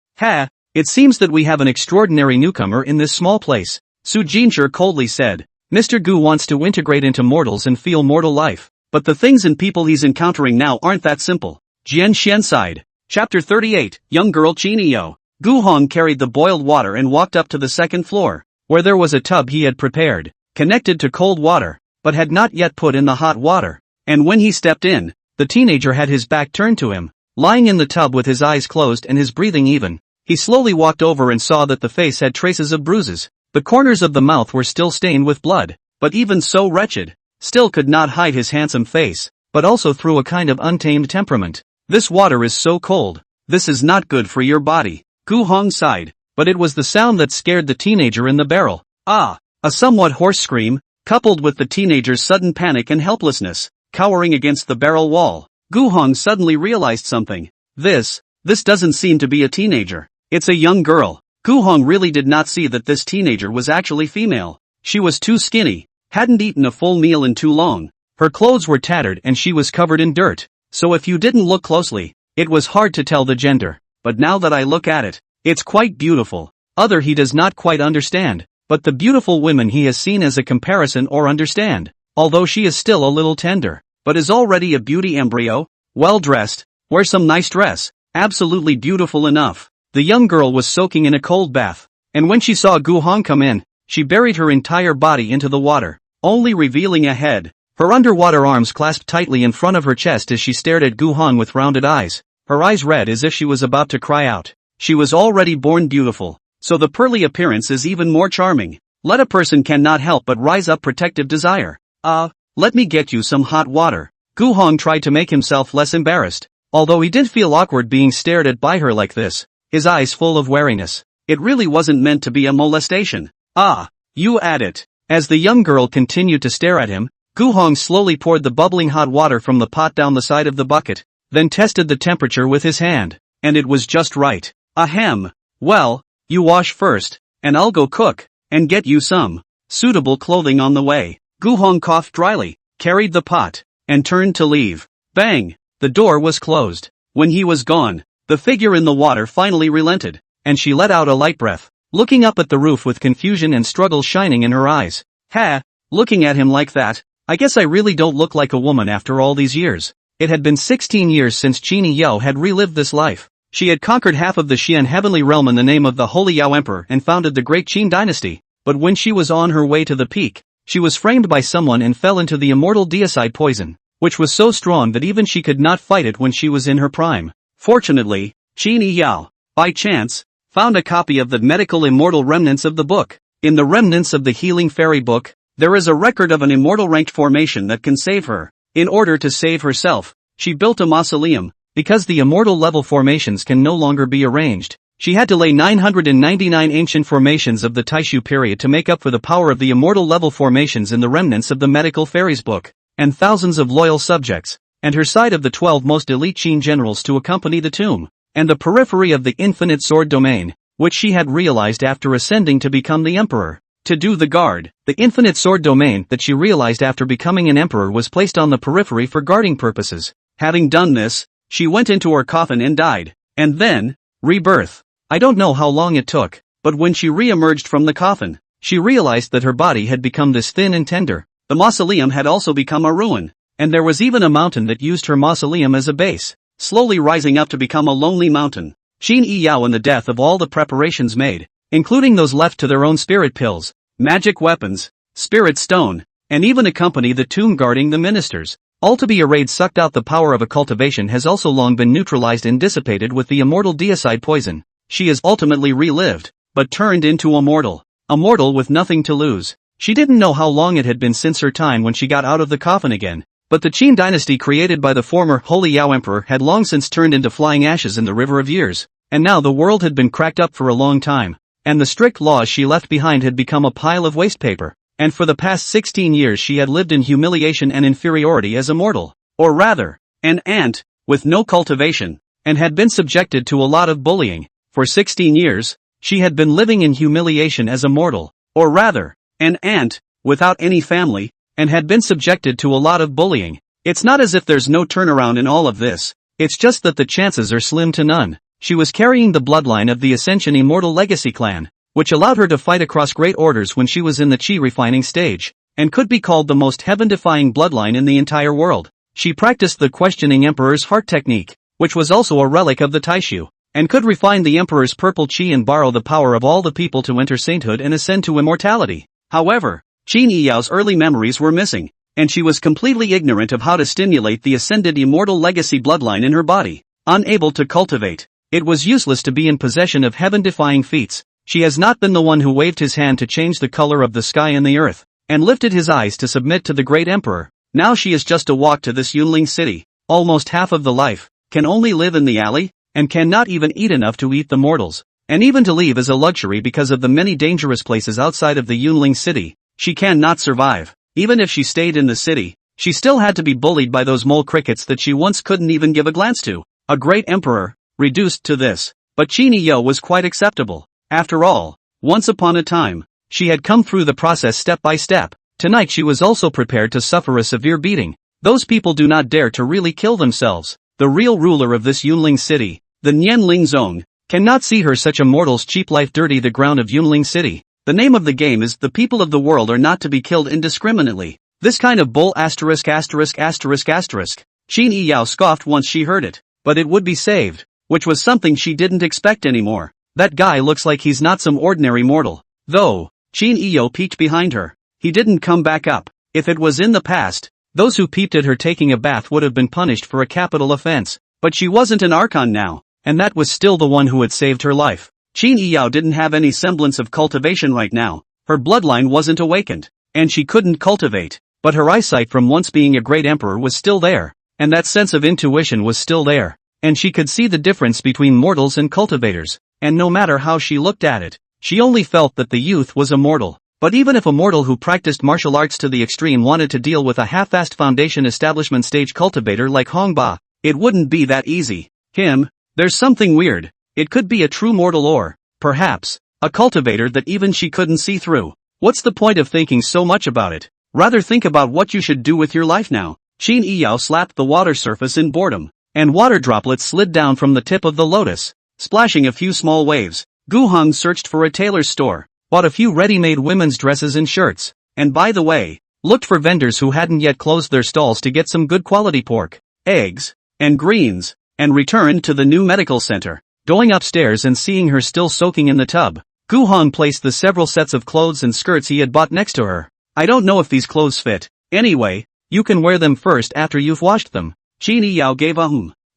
It seems that we have an extraordinary newcomer in this small place, Su Jinshi coldly said. Mr. Gu wants to integrate into mortals and feel mortal life, but the things and people he's encountering now aren't that simple. Jian Xian sighed. Chapter 38, Young Girl Chinio. Gu Hong carried the boiled water and walked up to the second floor, where there was a tub he had prepared, connected to cold water, but had not yet put in the hot water. And when he stepped in, the teenager had his back turned to him, lying in the tub with his eyes closed and his breathing even. He slowly walked over and saw that the face had traces of bruises. The corners of the mouth were still stained with blood, but even so wretched, still could not hide his handsome face, but also through a kind of untamed temperament. This water is so cold, this is not good for your body. Gu Hong sighed, but it was the sound that scared the teenager in the barrel. A somewhat hoarse scream, coupled with the teenager's sudden panic and helplessness, cowering against the barrel wall. Gu Hong suddenly realized something. This doesn't seem to be a teenager. It's a young girl. Gu Hong really did not see that this teenager was actually female. She was too skinny, hadn't eaten a full meal in too long. Her clothes were tattered and she was covered in dirt. So if you didn't look closely, it was hard to tell the gender. But now that I look at it, it's quite beautiful. He does not quite understand, but the beautiful women he has seen as a comparison or understand. Although she is still a little tender, but is already a beauty embryo, well dressed, wears some nice dress, absolutely beautiful enough. The young girl was soaking in a cold bath, and when she saw Gu Hong come in, she buried her entire body into the water, only revealing a head. Her underwater arms clasped tightly in front of her chest as she stared at Gu Hong with rounded eyes, her eyes red as if she was about to cry out. She was already born beautiful, so the pearly appearance is even more charming. Let a person cannot help but rise up protective desire. Let me get you some hot water. Gu Hong tried to make himself less embarrassed, although he did feel awkward being stared at by her like this, his eyes full of wariness. It really wasn't meant to be a molestation. You add it. As the young girl continued to stare at him, Gu Hong slowly poured the bubbling hot water from the pot down the side of the bucket, then tested the temperature with his hand, and it was just right. Ahem. Well, you wash first, and I'll go cook, and get you some suitable clothing on the way. Gu Hong coughed dryly, carried the pot, and turned to leave. Bang! The door was closed. When he was gone, the figure in the water finally relented, and she let out a light breath, looking up at the roof with confusion and struggle shining in her eyes. Looking at him like that, I guess I really don't look like a woman after all these years. It had been 16 years since Qini Yao had relived this life. She had conquered half of the Xian heavenly realm in the name of the Holy Yao Emperor and founded the great Qin dynasty, but when she was on her way to the peak, she was framed by someone and fell into the immortal deicide poison, which was so strong that even she could not fight it when she was in her prime. Fortunately, Qini Yao, by chance, found a copy of the medical immortal remnants of the book. In the remnants of the healing fairy book, there is a record of an immortal ranked formation that can save her. In order to save herself, she built a mausoleum. Because the immortal level formations can no longer be arranged, she had to lay 999 ancient formations of the Taishu period to make up for the power of the immortal level formations in the remnants of the medical fairies book, and thousands of loyal subjects, and her side of the 12 most elite Qin generals to accompany the tomb, and the periphery of the infinite sword domain, which she had realized after ascending to become the emperor. To do the guard, the infinite sword domain that she realized after becoming an emperor was placed on the periphery for guarding purposes. Having done this, she went into her coffin and died. And then, rebirth. I don't know how long it took, but when she re-emerged from the coffin, she realized that her body had become this thin and tender. The mausoleum had also become a ruin, and there was even a mountain that used her mausoleum as a base, slowly rising up to become a lonely mountain. Qin Yi Yao and the death of all the preparations made, including those left to their own spirit pills, magic weapons, spirit stone, and even a company the tomb guarding the ministers, all to be arrayed sucked out the power of a cultivation has also long been neutralized and dissipated with the immortal deicide poison. She is ultimately relived, but turned into a mortal with nothing to lose. She didn't know how long it had been since her time when she got out of the coffin again, but the Qin dynasty created by the former Holy Yao Emperor had long since turned into flying ashes in the river of years, and now the world had been cracked up for a long time, and the strict laws she left behind had become a pile of waste paper, and for the past 16 years she had lived in humiliation and inferiority as a mortal. or rather, an ant, with no cultivation, and had been subjected to a lot of bullying. For 16 years, she had been living in humiliation as a mortal, or rather, an ant, without any family, and had been subjected to a lot of bullying. It's not as if there's no turnaround in all of this, it's just that the chances are slim to none. She was carrying the bloodline of the Ascension Immortal Legacy clan, which allowed her to fight across great orders when she was in the chi refining stage, and could be called the most heaven-defying bloodline in the entire world. She practiced the questioning Emperor's heart technique, which was also a relic of the Taishu, and could refine the Emperor's purple chi and borrow the power of all the people to enter sainthood and ascend to immortality. However, Qin Yiyao's early memories were missing, and she was completely ignorant of how to stimulate the ascended immortal legacy bloodline in her body. Unable to cultivate, it was useless to be in possession of heaven-defying feats. She has not been the one who waved his hand to change the color of the sky and the earth, and lifted his eyes to submit to the great emperor. Now she is just a walk to this Yunling city, almost half of the life, can only live in the alley, and cannot even eat enough to eat the mortals, and even to leave is a luxury because of the many dangerous places outside of the Yunling city. She cannot survive. Even if she stayed in the city, she still had to be bullied by those mole crickets that she once couldn't even give a glance to. A great emperor, reduced to this. But Qin Yiyo was quite acceptable. After all, once upon a time, she had come through the process step by step. Tonight she was also prepared to suffer a severe beating. Those people do not dare to really kill themselves. The real ruler of this Yunling city, the Nianling Zone, cannot see her such a mortal's cheap life dirty the ground of Yunling city. The name of the game is the people of the world are not to be killed indiscriminately. This kind of bull asterisk. Qin Yiyao scoffed once she heard it, but it would be saved, which was something she didn't expect anymore. That guy looks like he's not some ordinary mortal. Though, Qin Yiyo peeked behind her. He didn't come back up. If it was in the past, those who peeped at her taking a bath would have been punished for a capital offense. But she wasn't an archon now, and that was still the one who had saved her life. Qin Yiyao didn't have any semblance of cultivation right now. Her bloodline wasn't awakened, and she couldn't cultivate, but her eyesight from once being a great emperor was still there, and that sense of intuition was still there, and she could see the difference between mortals and cultivators, and no matter how she looked at it, she only felt that the youth was a mortal. But even if a mortal who practiced martial arts to the extreme wanted to deal with a half-assed foundation establishment stage cultivator like Hongba, it wouldn't be that easy. There's something weird. It could be a true mortal or, perhaps, a cultivator that even she couldn't see through. What's the point of thinking so much about it? Rather think about what you should do with your life now. Qin Yiyao slapped the water surface in boredom, and water droplets slid down from the tip of the lotus, splashing a few small waves. Gu Heng searched for a tailor's store, bought a few ready-made women's dresses and shirts, and by the way, looked for vendors who hadn't yet closed their stalls to get some good quality pork, eggs, and greens, and returned to the new medical center. Going upstairs and seeing her still soaking in the tub, Gu Heng placed the several sets of clothes and skirts he had bought next to her. I don't know if these clothes fit. Anyway, you can wear them first after you've washed them. Qin Yiyao gave a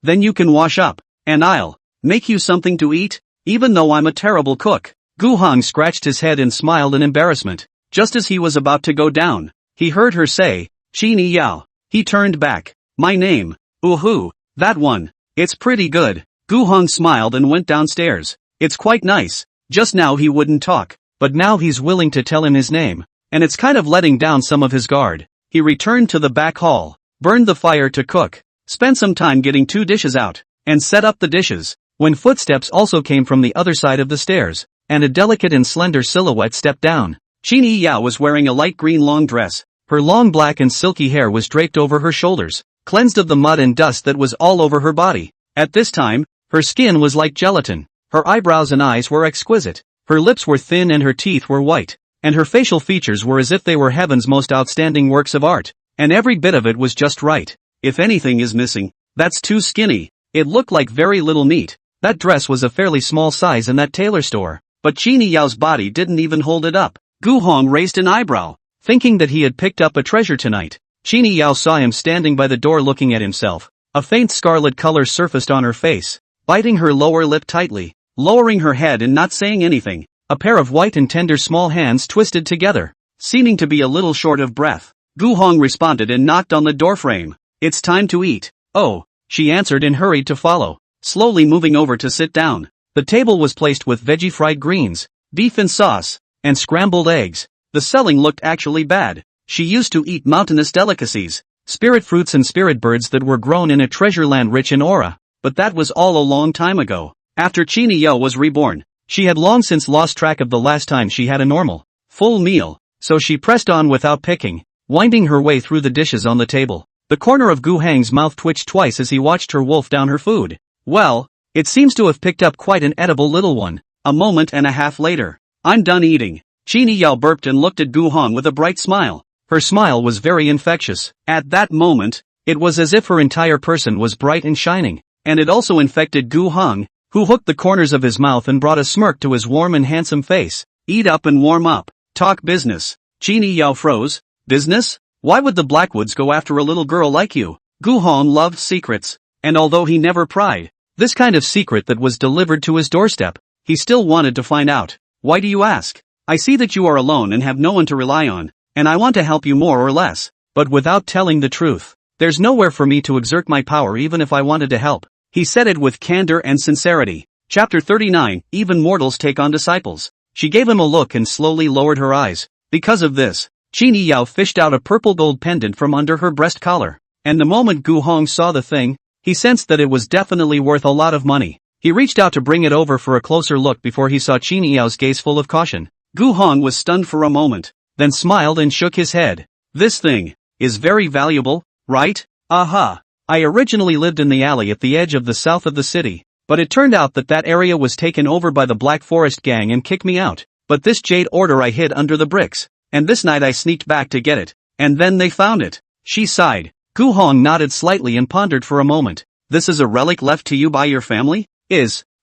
Then you can wash up, and I'll make you something to eat, even though I'm a terrible cook. Gu Heng scratched his head and smiled in embarrassment. Just as he was about to go down, he heard her say, Qin Yiyao. He turned back. My name. Ooh, that one. It's pretty good. Gu Heng smiled and went downstairs. It's quite nice. Just now he wouldn't talk, but now he's willing to tell him his name, and it's kind of letting down some of his guard. He returned to the back hall, burned the fire to cook, spent some time getting 2 dishes out, and set up the dishes, when footsteps also came from the other side of the stairs, and a delicate and slender silhouette stepped down. Qin Yiyao was wearing a light green long dress. Her long black and silky hair was draped over her shoulders, cleansed of the mud and dust that was all over her body. At this time, her skin was like gelatin, her eyebrows and eyes were exquisite, her lips were thin and her teeth were white, and her facial features were as if they were heaven's most outstanding works of art, and every bit of it was just right. If anything is missing, that's too skinny. It looked like very little meat. That dress was a fairly small size in that tailor store, but Qin Yiyao's body didn't even hold it up. Gu Heng raised an eyebrow, thinking that he had picked up a treasure tonight. Qin Yiyao saw him standing by the door looking at himself. A faint scarlet color surfaced on her face, biting her lower lip tightly, lowering her head and not saying anything. A pair of white and tender small hands twisted together, seeming to be a little short of breath. Gu Heng responded and knocked on the doorframe. It's time to eat. Oh, she answered and hurried to follow, slowly moving over to sit down. The table was placed with veggie fried greens, beef and sauce, and scrambled eggs. The selling looked actually bad. She used to eat mountainous delicacies, spirit fruits and spirit birds that were grown in a treasure land rich in aura. But that was all a long time ago. After Chini Yao was reborn, she had long since lost track of the last time she had a normal, full meal, so she pressed on without picking, winding her way through the dishes on the table. The corner of Gu Heng's mouth twitched twice as he watched her wolf down her food. Well, it seems to have picked up quite an edible little one. A moment and a half later. I'm done eating. Chini Yao burped and looked at Gu Hong with a bright smile. Her smile was very infectious. At that moment, it was as if her entire person was bright and shining. And it also infected Gu Hong, who hooked the corners of his mouth and brought a smirk to his warm and handsome face. Eat up and warm up. Talk business. Chini Yao froze. Business? Why would the Blackwoods go after a little girl like you? Gu Hong loved secrets. And although he never pried, this kind of secret that was delivered to his doorstep, he still wanted to find out. Why do you ask? I see that you are alone and have no one to rely on, and I want to help you more or less, but without telling the truth. There's nowhere for me to exert my power even if I wanted to help. He said it with candor and sincerity. Chapter 39, Even Mortals Take on Disciples. She gave him a look and slowly lowered her eyes. Because of this, Chini Yao fished out a purple gold pendant from under her breast collar. And the moment Gu Hong saw the thing, he sensed that it was definitely worth a lot of money. He reached out to bring it over for a closer look before he saw Chini Yao's gaze full of caution. Gu Hong was stunned for a moment, then smiled and shook his head. This thing is very valuable, right? Aha. I originally lived in the alley at the edge of the south of the city, but it turned out that that area was taken over by the Black Forest gang and kicked me out. But this jade order I hid under the bricks, and this night I sneaked back to get it, and then they found it. She sighed. Gu Hong nodded slightly and pondered for a moment. This is a relic left to you by your family?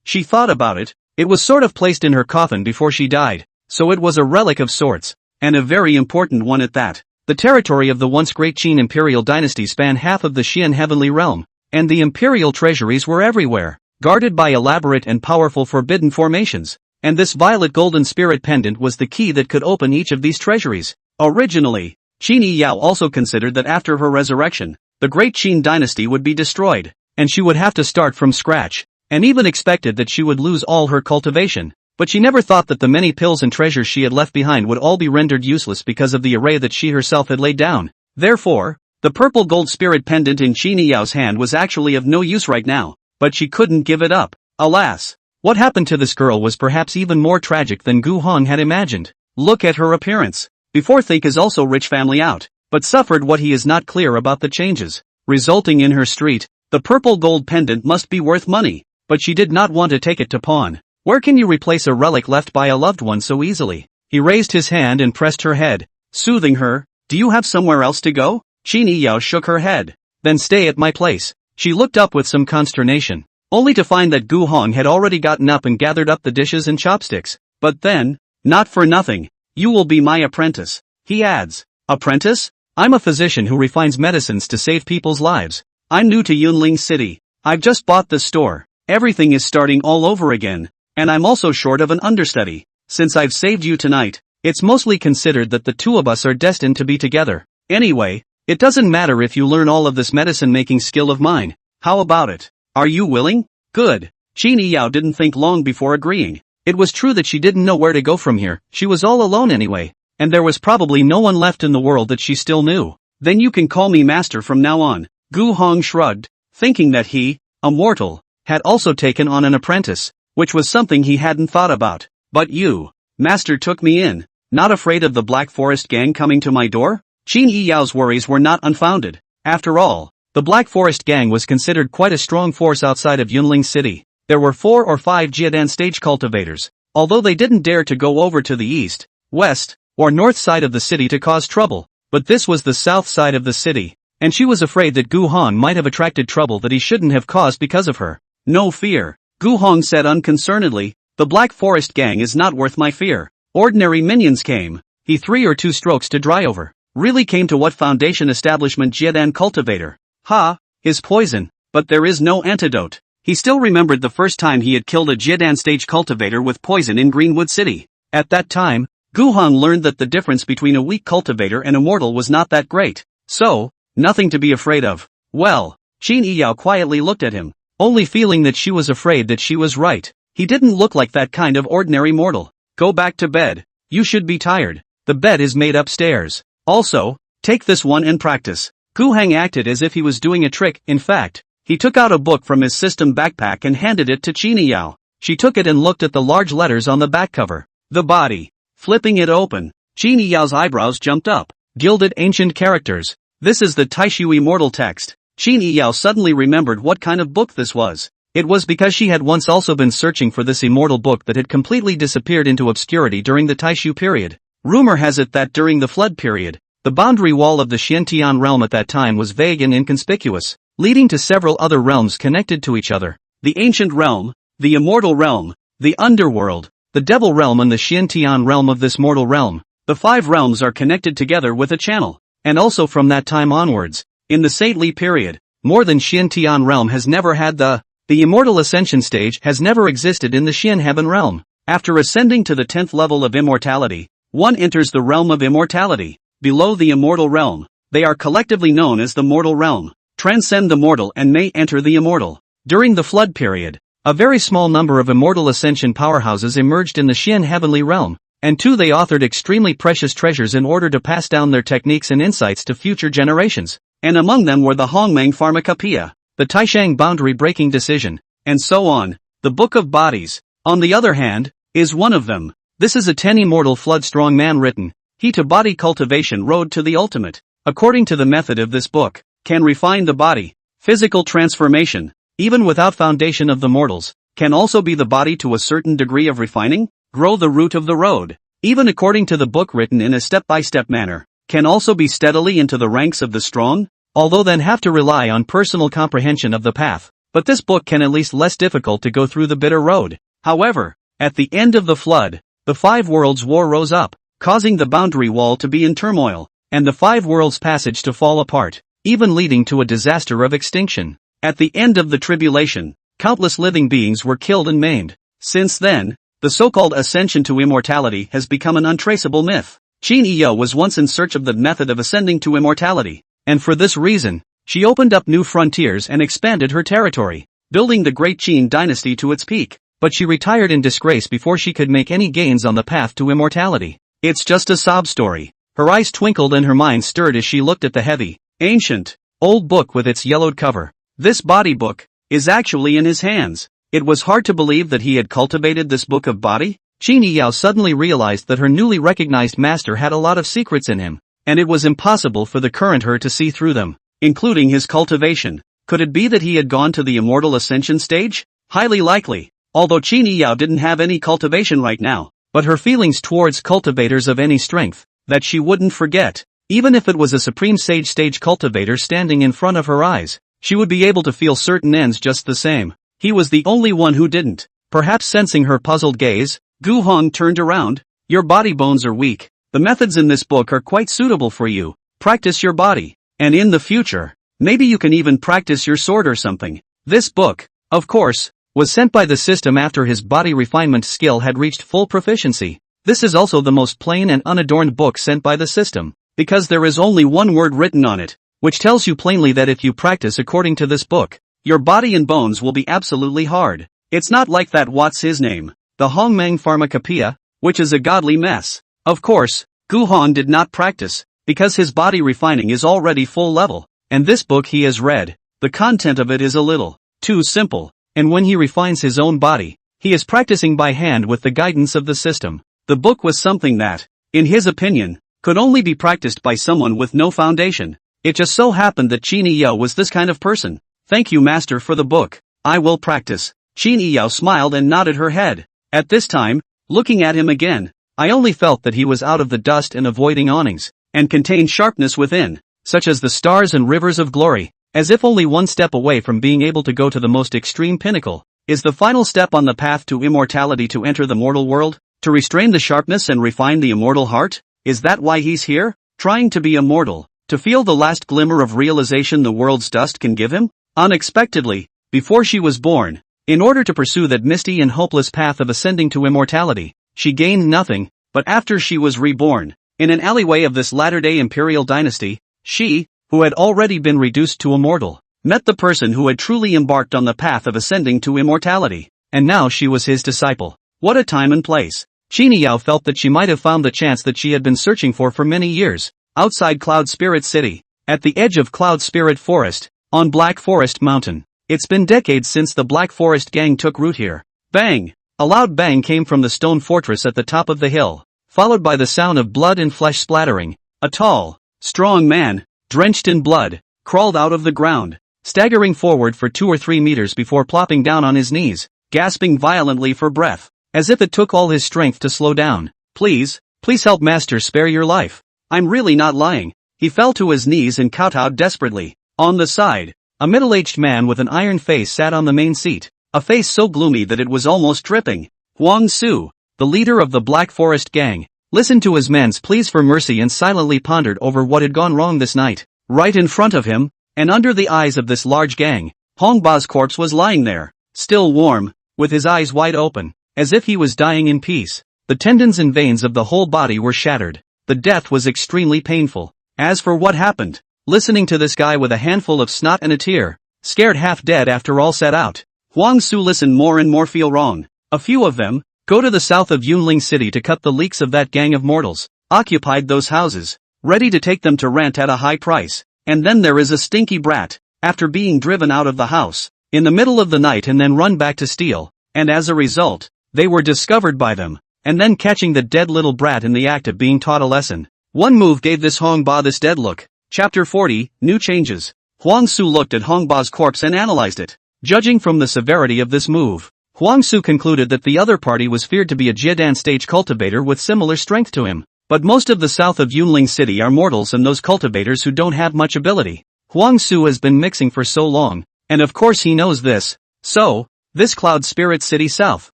She thought about it. It was sort of placed in her coffin before she died, so it was a relic of sorts, and a very important one at that. The territory of the once great Qin imperial dynasty spanned half of the Xian heavenly realm, and the imperial treasuries were everywhere, guarded by elaborate and powerful forbidden formations, and this violet golden spirit pendant was the key that could open each of these treasuries. Originally, Chini Yao also considered that after her resurrection, the great Qin dynasty would be destroyed, and she would have to start from scratch, and even expected that she would lose all her cultivation. But she never thought that the many pills and treasures she had left behind would all be rendered useless because of the array that she herself had laid down. Therefore, the purple gold spirit pendant in Chini Yao's hand was actually of no use right now, but she couldn't give it up. Alas! What happened to this girl was perhaps even more tragic than Gu Hong had imagined. Look at her appearance. Before Think is also rich family out, but suffered what he is not clear about the changes, resulting in her street. The purple gold pendant must be worth money, but she did not want to take it to pawn. Where can you replace a relic left by a loved one so easily? He raised his hand and pressed her head, soothing her. Do you have somewhere else to go? Chini Yao shook her head. Then stay at my place. She looked up with some consternation, only to find that Gu Hong had already gotten up and gathered up the dishes and chopsticks. But then, not for nothing, you will be my apprentice. He adds. Apprentice? I'm a physician who refines medicines to save people's lives. I'm new to Yunling City. I've just bought this store. Everything is starting all over again. And I'm also short of an understudy. Since I've saved you tonight, it's mostly considered that the two of us are destined to be together. Anyway, it doesn't matter if you learn all of this medicine-making skill of mine. How about it? Are you willing? Good. Chini Yao didn't think long before agreeing. It was true that she didn't know where to go from here. She was all alone anyway, and there was probably no one left in the world that she still knew. Then you can call me master from now on. Gu Hong shrugged, thinking that he, a mortal, had also taken on an apprentice, which was something he hadn't thought about. But you, master, took me in, not afraid of the Black Forest gang coming to my door? Chini Yao's worries were not unfounded. After all, the Black Forest gang was considered quite a strong force outside of Yunling City. There were 4 or 5 Jiadan stage cultivators, although they didn't dare to go over to the east, west, or north side of the city to cause trouble. But this was the south side of the city, and she was afraid that Gu Hong might have attracted trouble that he shouldn't have caused because of her. No fear, Gu Hong said unconcernedly. The Black Forest gang is not worth my fear. Ordinary minions came. He 3 or 2 strokes to dry over. Really came to what foundation establishment Jiadan cultivator. Ha, his poison, but there is no antidote. He still remembered the first time he had killed a Jiadan stage cultivator with poison in Greenwood City. At that time, Gu Hong learned that the difference between a weak cultivator and a mortal was not that great. So, nothing to be afraid of. Well, Chini Yao quietly looked at him, only feeling that she was afraid that she was right. He didn't look like that kind of ordinary mortal. Go back to bed. You should be tired. The bed is made upstairs. Also, take this one and practice. Gu Heng acted as if he was doing a trick. In fact, he took out a book from his system backpack and handed it to Qini Yao. She took it and looked at the large letters on the back cover. The body. Flipping it open, Qini Yao's eyebrows jumped up. Gilded ancient characters. This is the Taishu Immortal text. Qini Yao suddenly remembered what kind of book this was. It was because she had once also been searching for this immortal book that had completely disappeared into obscurity during the Taishu period. Rumor has it that during the flood period, the boundary wall of the Xiantian realm at that time was vague and inconspicuous, leading to several other realms connected to each other. The ancient realm, the immortal realm, the underworld, the devil realm and the Xiantian realm of this mortal realm. The 5 realms are connected together with a channel. And also from that time onwards, in the saintly period, more than Xiantian realm has never had the immortal ascension stage has never existed in the Xian heaven realm. After ascending to the 10th level of immortality, one enters the realm of immortality. Below the immortal realm, they are collectively known as the mortal realm. Transcend the mortal and may enter the immortal. During the flood period, a very small number of immortal ascension powerhouses emerged in the Xian heavenly realm. And 2 they authored extremely precious treasures in order to pass down their techniques and insights to future generations. And among them were the Hongmeng Pharmacopoeia, the Taishang boundary-breaking decision, and so on. The Book of Bodies, on the other hand, is one of them. This is a 10 immortal flood-strong man written, he to body cultivation road to the ultimate. According to the method of this book, can refine the body, physical transformation, even without foundation of the mortals, can also be the body to a certain degree of refining. Grow the root of the road, even according to the book written in a step-by-step manner, can also be steadily into the ranks of the strong, although then have to rely on personal comprehension of the path, but this book can at least less difficult to go through the bitter road. However, at the end of the flood, the 5 worlds war rose up, causing the boundary wall to be in turmoil, and the 5 worlds passage to fall apart, even leading to a disaster of extinction. At the end of the tribulation, countless living beings were killed and maimed. Since then, the so-called ascension to immortality has become an untraceable myth. Qini Yao was once in search of the method of ascending to immortality, and for this reason, she opened up new frontiers and expanded her territory, building the great Qin dynasty to its peak, but she retired in disgrace before she could make any gains on the path to immortality. It's just a sob story. Her eyes twinkled and her mind stirred as she looked at the heavy, ancient, old book with its yellowed cover. This body book is actually in his hands. It was hard to believe that he had cultivated this book of body. Qini Yao suddenly realized that her newly recognized master had a lot of secrets in him, and it was impossible for the current her to see through them, including his cultivation. Could it be that he had gone to the immortal ascension stage? Highly likely, although Qini Yao didn't have any cultivation right now, but her feelings towards cultivators of any strength, that she wouldn't forget, even if it was a supreme sage stage cultivator standing in front of her eyes, she would be able to feel certain ends just the same. He was the only one who didn't. Perhaps sensing her puzzled gaze, Gu Hong turned around. Your body bones are weak. The methods in this book are quite suitable for you. Practice your body. And in the future, maybe you can even practice your sword or something. This book, of course, was sent by the system after his body refinement skill had reached full proficiency. This is also the most plain and unadorned book sent by the system, because there is only one word written on it, which tells you plainly that if you practice according to this book, your body and bones will be absolutely hard. It's not like that what's his name, the Hongmeng Pharmacopoeia, which is a godly mess. Of course, Gu Hong did not practice, because his body refining is already full level, and this book he has read, the content of it is a little too simple, and when he refines his own body, he is practicing by hand with the guidance of the system. The book was something that, in his opinion, could only be practiced by someone with no foundation. It just so happened that Qini Yao was this kind of person. Thank you, master, for the book. I will practice. Qini Yao smiled and nodded her head. At this time, looking at him again, I only felt that he was out of the dust and avoiding awnings, and contained sharpness within, such as the stars and rivers of glory, as if only one step away from being able to go to the most extreme pinnacle, is the final step on the path to immortality to enter the mortal world, to restrain the sharpness and refine the immortal heart. Is that why he's here? Trying to be immortal, to feel the last glimmer of realization the world's dust can give him? Unexpectedly, before she was born, in order to pursue that misty and hopeless path of ascending to immortality, she gained nothing, but after she was reborn, in an alleyway of this latter-day imperial dynasty, she, who had already been reduced to a mortal, met the person who had truly embarked on the path of ascending to immortality, and now she was his disciple. What a time and place! Qini Yao felt that she might have found the chance that she had been searching for many years, outside Cloud Spirit City. at the edge of Cloud Spirit Forest, on Black Forest Mountain. It's been decades since the Black Forest gang took root here. Bang! A loud bang came from the stone fortress at the top of the hill, followed by the sound of blood and flesh splattering. A tall, strong man, drenched in blood, crawled out of the ground, staggering forward for 2 or 3 meters before plopping down on his knees, gasping violently for breath, as if it took all his strength to slow down. Please help master, spare your life. I'm really not lying. He fell to his knees and kowtowed desperately. On the side, a middle-aged man with an iron face sat on the main seat, a face so gloomy that it was almost dripping. Huang Su, the leader of the Black Forest gang, listened to his men's pleas for mercy and silently pondered over what had gone wrong this night. Right in front of him, and under the eyes of this large gang, Hong Ba's corpse was lying there, still warm, with his eyes wide open, as if he was dying in peace. The tendons and veins of the whole body were shattered. The death was extremely painful. As for what happened, listening to this guy with a handful of snot and a tear, scared half dead after all set out, Huang Su listened more and more feel wrong. A few of them, go to the south of Yunling City to cut the leaks of that gang of mortals, occupied those houses, ready to take them to rent at a high price. And then there is a stinky brat, after being driven out of the house, in the middle of the night and then run back to steal, and as a result, they were discovered by them, and then catching the dead little brat in the act of being taught a lesson. One move gave this Hong Ba this dead look. Chapter 40, New Changes. Huang Su looked at Hong Ba's corpse and analyzed it. Judging from the severity of this move, Huang Su concluded that the other party was feared to be a Jidan stage cultivator with similar strength to him. But most of the south of Yunling City are mortals and those cultivators who don't have much ability. Huang Su has been mixing for so long, and of course he knows this. So, this Cloud Spirit City South,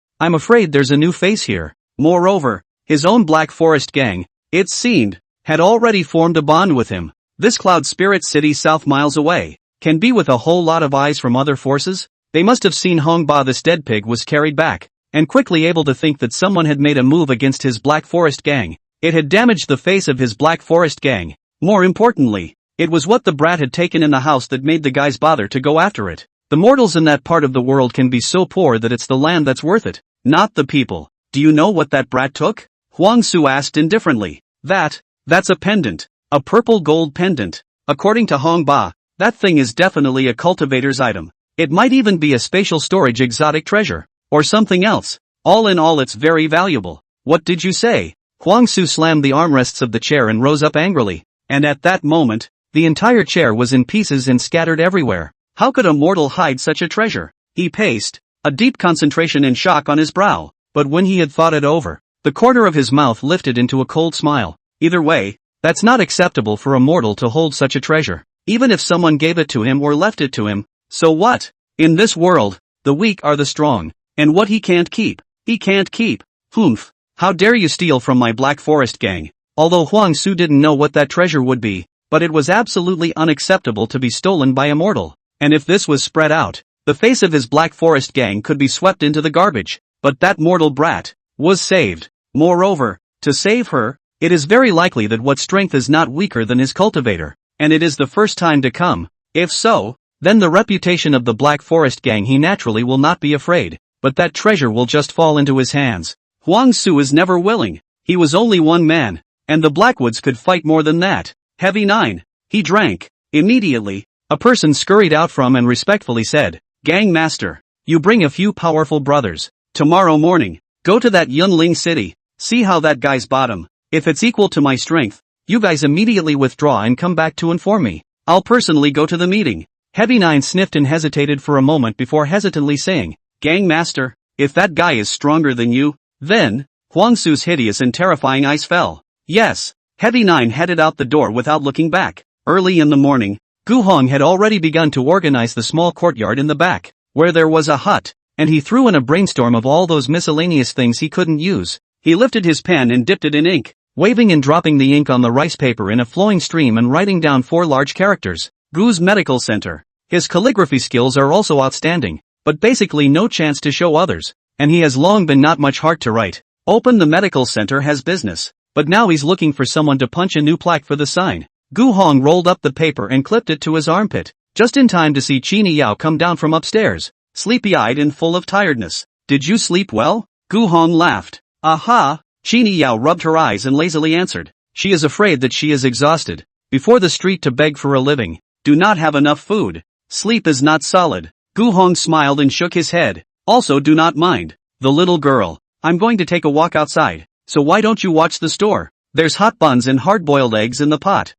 I'm afraid there's a new face here. Moreover, his own Black Forest gang, it seemed, had already formed a bond with him. This Cloud Spirit City South miles away, can be with a whole lot of eyes from other forces. They must have seen Hong Ba this dead pig was carried back, and quickly able to think that someone had made a move against his Black Forest gang. It had damaged the face of his Black Forest gang. More importantly, it was what the brat had taken in the house that made the guys bother to go after it. The mortals in that part of the world can be so poor that it's the land that's worth it, not the people. Do you know what that brat took? Huang Su asked indifferently. That's a pendant. A purple gold pendant. According to Hong Ba, that thing is definitely a cultivator's item. It might even be a spatial storage exotic treasure. Or something else. All in all, it's very valuable. What did you say? Huang Su slammed the armrests of the chair and rose up angrily. And at that moment, the entire chair was in pieces and scattered everywhere. How could a mortal hide such a treasure? He paced, a deep concentration and shock on his brow. But when he had thought it over, the corner of his mouth lifted into a cold smile. Either way, that's not acceptable for a mortal to hold such a treasure, even if someone gave it to him or left it to him. So what? In this world, the weak are the strong, and what he can't keep, he can't keep. Humph. How dare you steal from my Black Forest gang? Although Huang Su didn't know what that treasure would be, but it was absolutely unacceptable to be stolen by a mortal. And if this was spread out, the face of his Black Forest gang could be swept into the garbage. But that mortal brat was saved. Moreover, to save her, it is very likely that what strength is not weaker than his cultivator, and it is the first time to come. If so, then the reputation of the Black Forest gang, he naturally will not be afraid, but that treasure will just fall into his hands. Huang Su is never willing. He was only one man, and the Blackwoods could fight more than that. Heavy 9. He drank. Immediately, a person scurried out from and respectfully said, Gang Master, you bring a few powerful brothers. Tomorrow morning, go to that Yunling City, see how that guy's bottom. If it's equal to my strength, you guys immediately withdraw and come back to inform me. I'll personally go to the meeting. Heavy 9 sniffed and hesitated for a moment before hesitantly saying, Gang Master, if that guy is stronger than you, then, Huang Su's hideous and terrifying eyes fell. Yes, Heavy 9 headed out the door without looking back. Early in the morning, Gu Hong had already begun to organize the small courtyard in the back, where there was a hut, and he threw in a brainstorm of all those miscellaneous things he couldn't use. He lifted his pen and dipped it in ink, waving and dropping the ink on the rice paper in a flowing stream and writing down 4 large characters. Gu's Medical Center. His calligraphy skills are also outstanding, but basically no chance to show others, and he has long been not much heart to write. Open the medical center has business, but now he's looking for someone to punch a new plaque for the sign. Gu Hong rolled up the paper and clipped it to his armpit, just in time to see Qini Yao come down from upstairs, sleepy-eyed and full of tiredness. Did you sleep well? Gu Hong laughed. Aha! Qini Yao rubbed her eyes and lazily answered. She is afraid that she is exhausted. before the street to beg for a living. Do not have enough food. Sleep is not solid. Gu Hong smiled and shook his head. Also do not mind. The little girl. I'm going to take a walk outside, so why don't you watch the store? There's hot buns and hard-boiled eggs in the pot.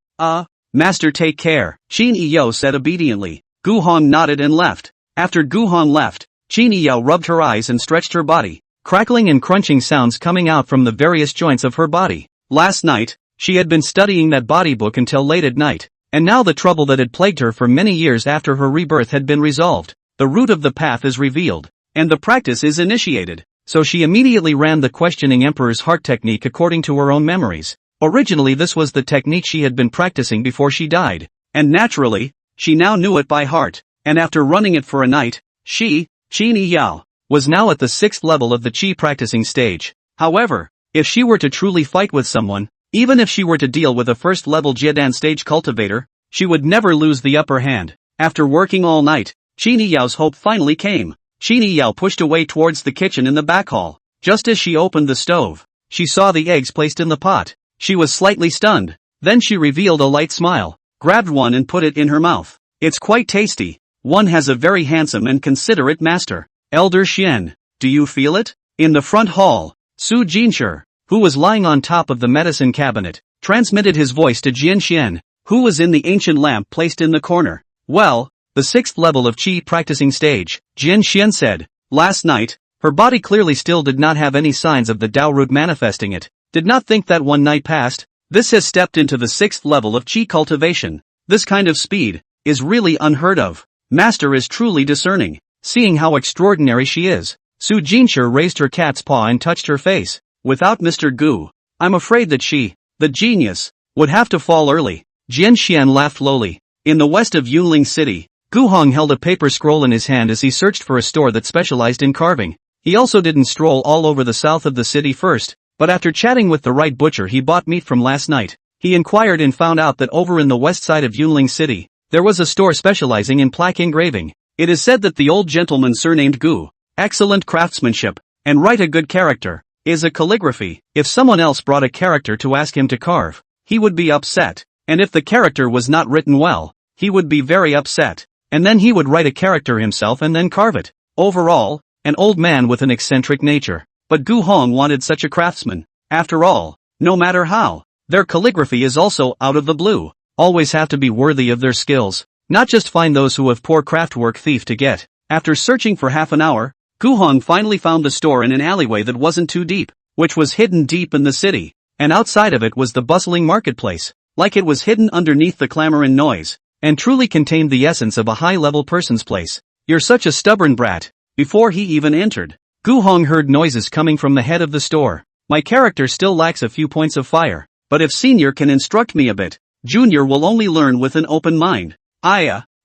Master, take care, Qin Yao said obediently. Gu Hong nodded and left. After Gu Hong left, Qin Yao rubbed her eyes and stretched her body. Crackling and crunching sounds coming out from the various joints of her body. Last night, she had been studying that body book until late at night, and now the trouble that had plagued her for many years after her rebirth had been resolved. The root of the path is revealed, and the practice is initiated. So she immediately ran the questioning Emperor's heart technique according to her own memories. Originally this was the technique she had been practicing before she died, and naturally, she now knew it by heart, and after running it for a night, she, Qin Yao, was now at the 6th level of the Qi practicing stage. However, if she were to truly fight with someone, even if she were to deal with a 1st level Jiedan stage cultivator, she would never lose the upper hand. After working all night, Qin Yao's hope finally came. Qin Yao pushed away towards the kitchen in the back hall. Just as she opened the stove, she saw the eggs placed in the pot. She was slightly stunned. Then she revealed a light smile, grabbed one and put it in her mouth. It's quite tasty. One has a very handsome and considerate master. Elder Xian, do you feel it? In the front hall, Su Jinshi, who was lying on top of the medicine cabinet, transmitted his voice to Jian Xian, who was in the ancient lamp placed in the corner. Well, the 6th level of Qi practicing stage, Jian Xian said. Last night, her body clearly still did not have any signs of the Tao root manifesting it. Did not think that one night passed. This has stepped into the 6th level of Qi cultivation. This kind of speed is really unheard of. Master is truly discerning. Seeing how extraordinary she is, Su Jinshi raised her cat's paw and touched her face. Without Mr. Gu, I'm afraid that she, the genius, would have to fall early. Jian Xian laughed lowly. In the west of Yunling City, Gu Hong held a paper scroll in his hand as he searched for a store that specialized in carving. He also didn't stroll all over the south of the city first, but after chatting with the right butcher he bought meat from last night. He inquired and found out that over in the west side of Yunling City, there was a store specializing in plaque engraving. It is said that the old gentleman surnamed Gu, excellent craftsmanship, and write a good character, is a calligraphy. If someone else brought a character to ask him to carve, he would be upset, and if the character was not written well, he would be very upset. And then he would write a character himself and then carve it. Overall, an old man with an eccentric nature. But Gu Hong wanted such a craftsman. After all, no matter how, their calligraphy is also out of the blue. Always have to be worthy of their skills. Not just find those who have poor craftwork thief to get. After searching for half an hour, Gu Hong finally found the store in an alleyway that wasn't too deep, which was hidden deep in the city. And outside of it was the bustling marketplace. Like it was hidden underneath the clamor and noise, and truly contained the essence of a high-level person's place. You're such a stubborn brat. Before he even entered, Gu Hong heard noises coming from the head of the store. My character still lacks a few points of fire, but if Senior can instruct me a bit, Junior will only learn with an open mind.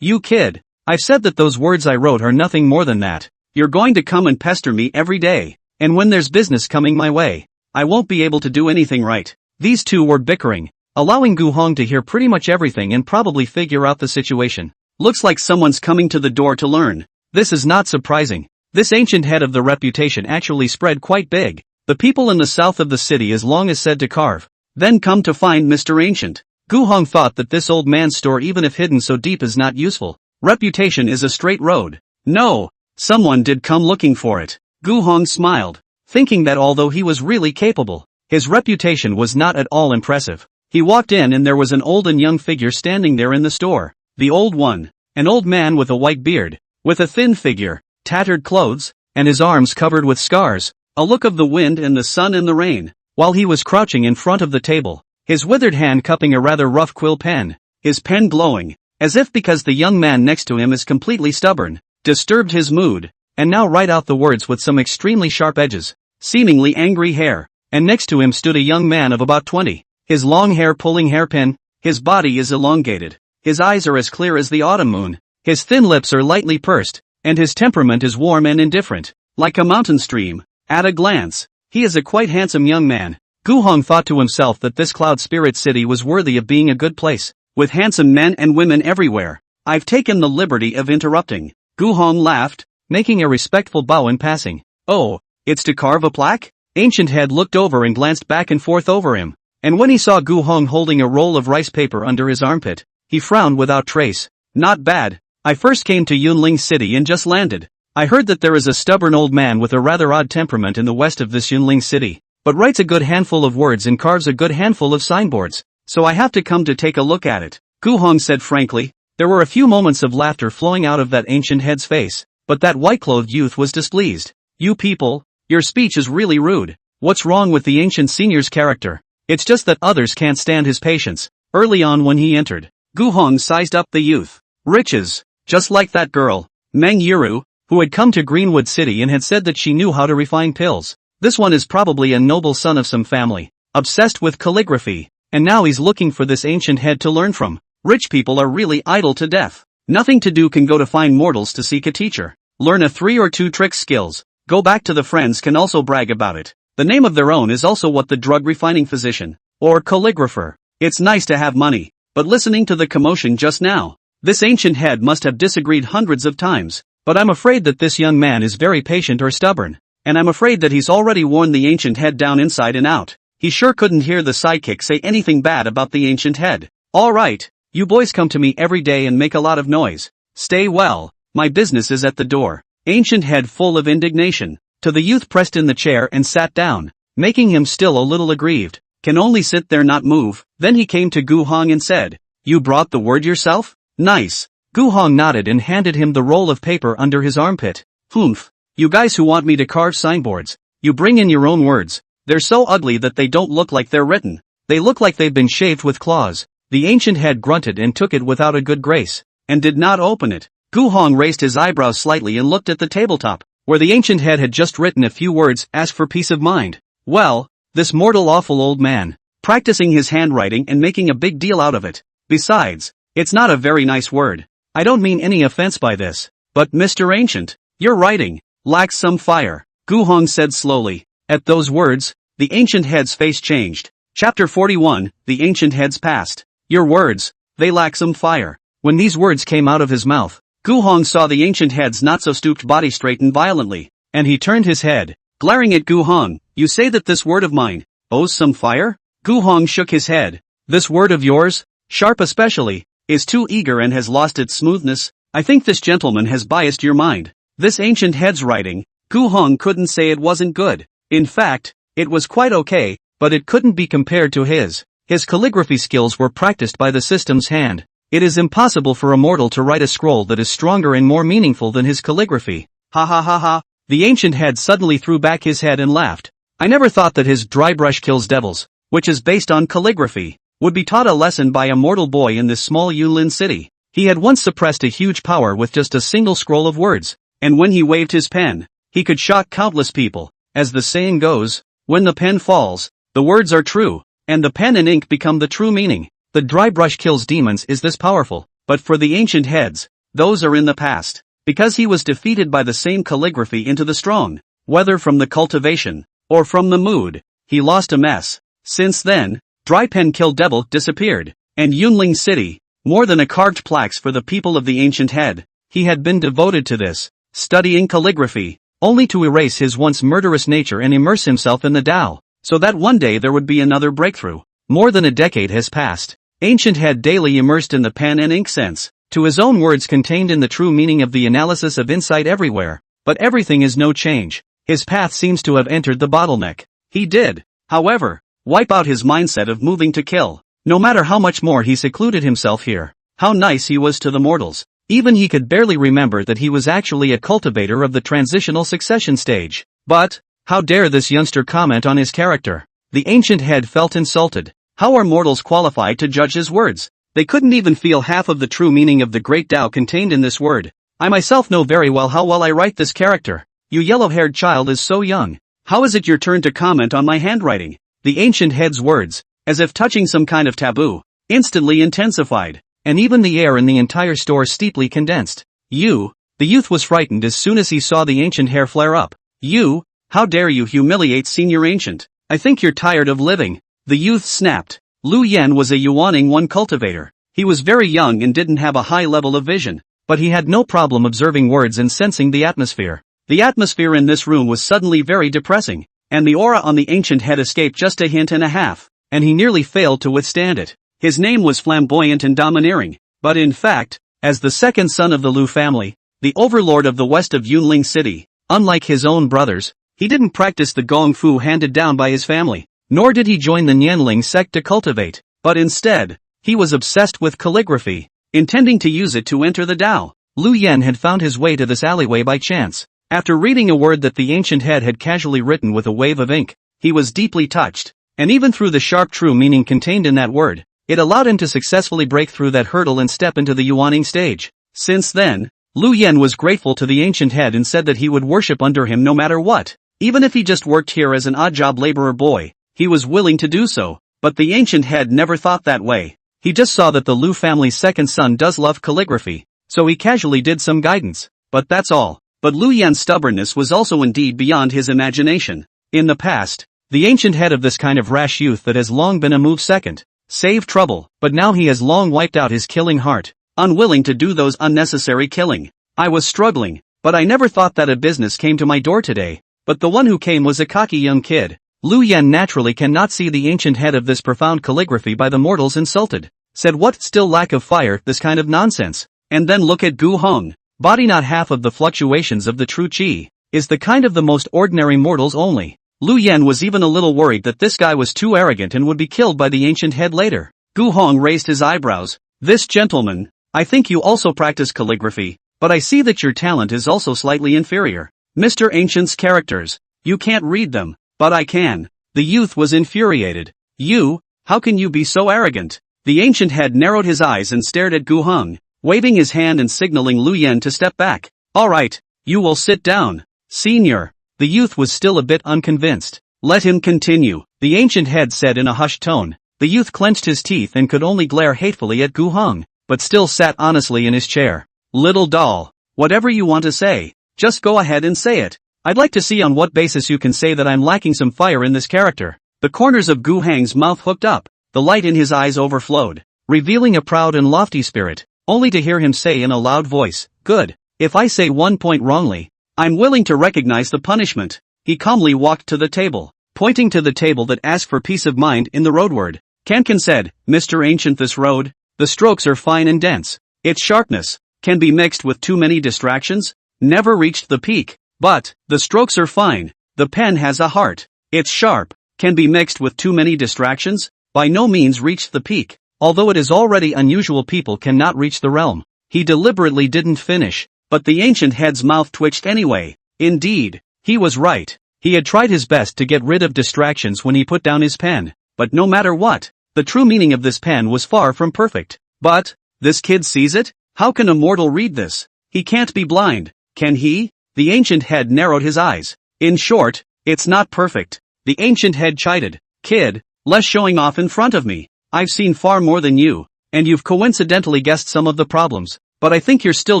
You kid. I've said that those words I wrote are nothing more than that. You're going to come and pester me every day, and when there's business coming my way, I won't be able to do anything right. These two were bickering, allowing Gu Hong to hear pretty much everything and probably figure out the situation. Looks like someone's coming to the door to learn. This is not surprising. This ancient head of the reputation actually spread quite big. The people in the south of the city as long as said to carve. Then come to find Mr. Ancient. Gu Hong thought that this old man's store even if hidden so deep is not useful. Reputation is a straight road. No, someone did come looking for it. Gu Hong smiled, thinking that although he was really capable, his reputation was not at all impressive. He walked in and there was an old and young figure standing there in the store. The old one, an old man with a white beard, with a thin figure, tattered clothes, and his arms covered with scars, a look of the wind and the sun and the rain, while he was crouching in front of the table, his withered hand cupping a rather rough quill pen, his pen glowing, as if because the young man next to him is completely stubborn, disturbed his mood, and now write out the words with some extremely sharp edges, seemingly angry hair, and next to him stood a young man of about 20, his long hair pulling hairpin, his body is elongated, his eyes are as clear as the autumn moon, his thin lips are lightly pursed, and his temperament is warm and indifferent, like a mountain stream. At a glance, he is a quite handsome young man. Gu Hong thought to himself that this cloud spirit city was worthy of being a good place, with handsome men and women everywhere. I've taken the liberty of interrupting. Gu Hong laughed, making a respectful bow in passing. Oh, it's to carve a plaque? Ancient Head looked over and glanced back and forth over him. and when he saw Gu Hong holding a roll of rice paper under his armpit, he frowned without trace. Not bad. I first came to Yunling City and just landed. I heard that there is a stubborn old man with a rather odd temperament in the west of this Yunling City, but writes a good handful of words and carves a good handful of signboards, so I have to come to take a look at it, Gu Hong said frankly. There were a few moments of laughter flowing out of that ancient head's face, but that white-clothed youth was displeased. You people, your speech is really rude. What's wrong with the ancient senior's character? It's just that others can't stand his patience. Early on when he entered, Gu Hong sized up the youth. Riches, just like that girl, Meng Yuru, who had come to Greenwood City and had said that she knew how to refine pills. This one is probably a noble son of some family, obsessed with calligraphy, and now he's looking for this ancient head to learn from. Rich people are really idle to death. Nothing to do can go to find mortals to seek a teacher. Learn a 3 or 2 trick skills. Go back to the friends can also brag about it. The name of their own is also what the drug refining physician, or calligrapher. It's nice to have money, but listening to the commotion just now, this ancient head must have disagreed hundreds of times. But I'm afraid that this young man is very patient or stubborn, and I'm afraid that he's already worn the ancient head down inside and out. He sure couldn't hear the sidekick say anything bad about the ancient head. Alright, you boys come to me every day and make a lot of noise. Stay well, my business is at the door. Ancient head full of indignation. To the youth pressed in the chair and sat down, making him still a little aggrieved. Can only sit there not move. Then he came to Gu Hong and said, "You brought the word yourself? Nice." Gu Hong nodded and handed him the roll of paper under his armpit. Humph. You guys who want me to carve signboards, you bring in your own words. They're so ugly that they don't look like they're written. They look like they've been shaved with claws. The ancient head grunted and took it without a good grace, and did not open it. Gu Hong raised his eyebrows slightly and looked at the tabletop, where the ancient head had just written a few words, asked for peace of mind. Well, this mortal awful old man, practicing his handwriting and making a big deal out of it. Besides, it's not a very nice word. I don't mean any offense by this, but Mr. Ancient, your writing lacks some fire, Gu Hong said slowly. At those words, the ancient head's face changed. Chapter 41, The Ancient Head's Past. Your words, they lack some fire. When these words came out of his mouth, Gu Hong saw the ancient head's not-so-stooped body straighten violently, and he turned his head, glaring at Gu Hong. You say that this word of mine owes some fire? Gu Hong shook his head. This word of yours, sharp especially, is too eager and has lost its smoothness. I think this gentleman has biased your mind. This ancient head's writing, Gu Hong couldn't say it wasn't good. In fact, it was quite okay, but it couldn't be compared to his. His calligraphy skills were practiced by the system's hand. It is impossible for a mortal to write a scroll that is stronger and more meaningful than his calligraphy. Ha ha ha ha. The ancient head suddenly threw back his head and laughed. I never thought that his dry brush kills devils, which is based on calligraphy, would be taught a lesson by a mortal boy in this small Yunlin city. He had once suppressed a huge power with just a single scroll of words, and when he waved his pen, he could shock countless people. As the saying goes, when the pen falls, the words are true, and the pen and ink become the true meaning. The dry brush kills demons is this powerful, but for the ancient heads, those are in the past, because he was defeated by the same calligraphy into the strong, whether from the cultivation, or from the mood, he lost a mess. Since then, dry pen kill devil disappeared, and Yunling City, more than a carved plaques for the people of the ancient head, he had been devoted to this, studying calligraphy, only to erase his once murderous nature and immerse himself in the Tao, so that one day there would be another breakthrough. More than a decade has passed. Ancient head daily immersed in the pen and ink sense, to his own words contained in the true meaning of the analysis of insight everywhere, but everything is no change. His path seems to have entered the bottleneck. He did, however, wipe out his mindset of moving to kill. No matter how much more he secluded himself here, how nice he was to the mortals, even he could barely remember that he was actually a cultivator of the transitional succession stage. But, how dare this youngster comment on his character? The ancient head felt insulted. How are mortals qualified to judge his words? They couldn't even feel half of the true meaning of the great Tao contained in this word. I myself know very well how well I write this character. You yellow-haired child is so young. How is it your turn to comment on my handwriting? The ancient head's words, as if touching some kind of taboo, instantly intensified, and even the air in the entire store steeply condensed. You, the youth was frightened as soon as he saw the ancient hair flare up. You, how dare you humiliate senior ancient? I think you're tired of living. The youth snapped. Lu Yen was a Yuaning One cultivator. He was very young and didn't have a high level of vision, but he had no problem observing words and sensing the atmosphere. The atmosphere in this room was suddenly very depressing, and the aura on the ancient head escaped just a hint and a half. and he nearly failed to withstand it. His name was flamboyant and domineering, but in fact, as the second son of the Lu family, the overlord of the west of Yunling City, unlike his own brothers, he didn't practice the gong fu handed down by his family, nor did he join the Nianling sect to cultivate, but instead, he was obsessed with calligraphy, intending to use it to enter the Tao. Lu Yen had found his way to this alleyway by chance. After reading a word that the ancient head had casually written with a wave of ink, he was deeply touched, and even through the sharp true meaning contained in that word, it allowed him to successfully break through that hurdle and step into the Yuaning stage. Since then, Lu Yen was grateful to the ancient head and said that he would worship under him no matter what. Even if he just worked here as an odd-job laborer boy, he was willing to do so, but the ancient head never thought that way. He just saw that the Lu family's second son does love calligraphy, so he casually did some guidance, but that's all. But Lu Yan's stubbornness was also indeed beyond his imagination. In the past, the ancient head of this kind of rash youth that has long been a move second, save trouble, but now he has long wiped out his killing heart, unwilling to do those unnecessary killing. I was struggling, but I never thought that a business came to my door today, but the one who came was a cocky young kid. Lu Yan naturally cannot see the ancient head of this profound calligraphy by the mortals insulted, said what still lack of fire, this kind of nonsense, and then look at Gu Hong. Body not half of the fluctuations of the true chi, is the kind of the most ordinary mortals only. Lu Yan was even a little worried that this guy was too arrogant and would be killed by the ancient head later. Gu Hong raised his eyebrows. This gentleman, I think you also practice calligraphy, but I see that your talent is also slightly inferior. Mr. Ancient's characters, you can't read them, but I can. The youth was infuriated. You, how can you be so arrogant? The ancient head narrowed his eyes and stared at Gu Hong, waving his hand and signaling Lu Yan to step back. Alright, you will sit down. Senior. The youth was still a bit unconvinced. Let him continue, the ancient head said in a hushed tone. The youth clenched his teeth and could only glare hatefully at Gu Hong, but still sat honestly in his chair. Little doll, whatever you want to say, just go ahead and say it. I'd like to see on what basis you can say that I'm lacking some fire in this character. The corners of Gu Hang's mouth hooked up, the light in his eyes overflowed, revealing a proud and lofty spirit, only to hear him say in a loud voice, good, if I say one point wrongly, I'm willing to recognize the punishment. He calmly walked to the table, pointing to the table that asked for peace of mind in the roadward. Kankan said, Mr. Ancient, this road, the strokes are fine and dense. Its sharpness can be mixed with too many distractions, never reached the peak, but the strokes are fine. The pen has a heart. It's sharp, can be mixed with too many distractions, by no means reached the peak, although it is already unusual people cannot reach the realm. He deliberately didn't finish, but the ancient head's mouth twitched anyway. Indeed, he was right. He had tried his best to get rid of distractions when he put down his pen, but no matter what, the true meaning of this pen was far from perfect. But, this kid sees it? How can a mortal read this? He can't be blind, can he? The ancient head narrowed his eyes. In short, it's not perfect. The ancient head chided. Kid, less showing off in front of me. I've seen far more than you, and you've coincidentally guessed some of the problems, but I think you're still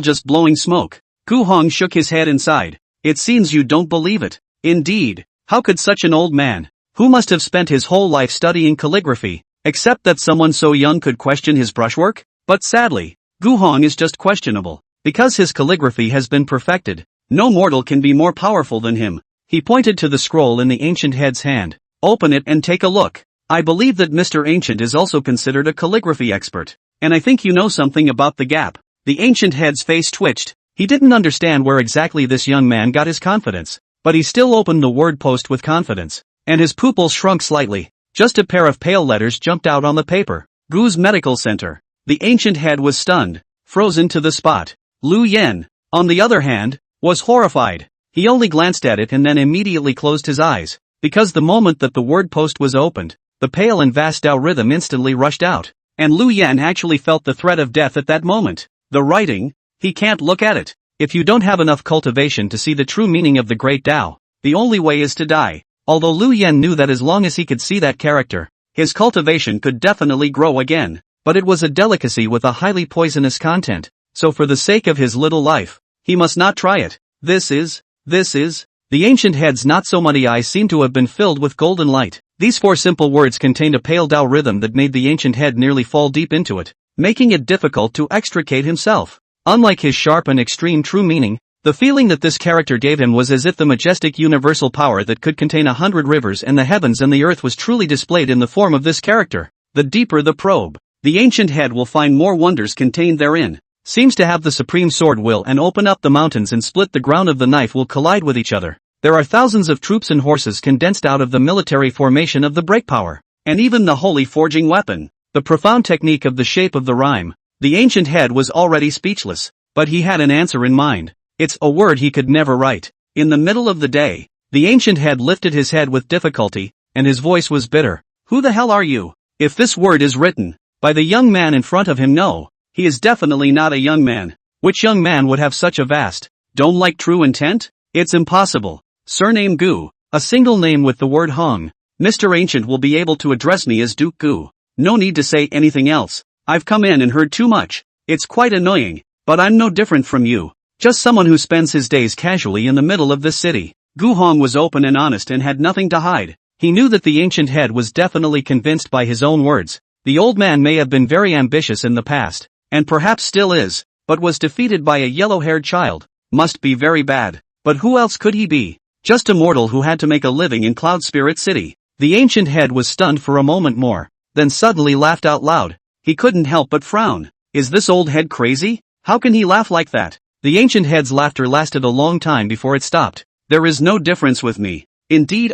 just blowing smoke. Gu Hong shook his head inside. It seems you don't believe it. Indeed, how could such an old man, who must have spent his whole life studying calligraphy, accept that someone so young could question his brushwork? But sadly, Gu Hong is just questionable. Because his calligraphy has been perfected, no mortal can be more powerful than him. He pointed to the scroll in the ancient head's hand. Open it and take a look. I believe that Mr. Ancient is also considered a calligraphy expert, and I think you know something about the gap. The ancient head's face twitched. He didn't understand where exactly this young man got his confidence, but he still opened the word post with confidence, and his pupils shrunk slightly. Just a pair of pale letters jumped out on the paper. Gu's Medical Center. The ancient head was stunned, frozen to the spot. Lu Yen, on the other hand, was horrified. He only glanced at it and then immediately closed his eyes, because the moment that the word post was opened, the pale and vast Tao rhythm instantly rushed out, and Lu Yen actually felt the threat of death at that moment. The writing, he can't look at it. If you don't have enough cultivation to see the true meaning of the great Tao, the only way is to die. Although Lu Yen knew that as long as he could see that character, his cultivation could definitely grow again, but it was a delicacy with a highly poisonous content, so for the sake of his little life, he must not try it. This is, the ancient head's not so muddy eyes seemed to have been filled with golden light. These four simple words contained a pale Tao rhythm that made the ancient head nearly fall deep into it, making it difficult to extricate himself. Unlike his sharp and extreme true meaning, The feeling that this character gave him was as if the majestic universal power that could contain 100 rivers and the heavens and the earth was truly displayed in the form of this character. The deeper the probe, the ancient head will find more wonders contained therein. Seems to have the supreme sword will and open up the mountains and split the ground of the knife will collide with each other. There are thousands of troops and horses condensed out of the military formation of the break power. And even the holy forging weapon. The profound technique of the shape of the rhyme. The ancient head was already speechless. But he had an answer in mind. It's a word he could never write. In the middle of the day, the ancient head lifted his head with difficulty, and his voice was bitter. Who the hell are you? If this word is written by the young man in front of him, no, he is definitely not a young man. Which young man would have such a vast, don't like true intent? It's impossible. Surname Gu, a single name with the word Heng. Mr. Ancient will be able to address me as Duke Gu. No need to say anything else. I've come in and heard too much. It's quite annoying, but I'm no different from you. Just someone who spends his days casually in the middle of this city. Gu Hong was open and honest and had nothing to hide. He knew that the ancient head was definitely convinced by his own words. The old man may have been very ambitious in the past, and perhaps still is, but was defeated by a yellow-haired child. Must be very bad. But who else could he be? Just a mortal who had to make a living in Cloud Spirit City. The ancient head was stunned for a moment more, then suddenly laughed out loud. He couldn't help but frown. Is this old head crazy? How can he laugh like that? The ancient head's laughter lasted a long time before it stopped. There is no difference with me. Indeed,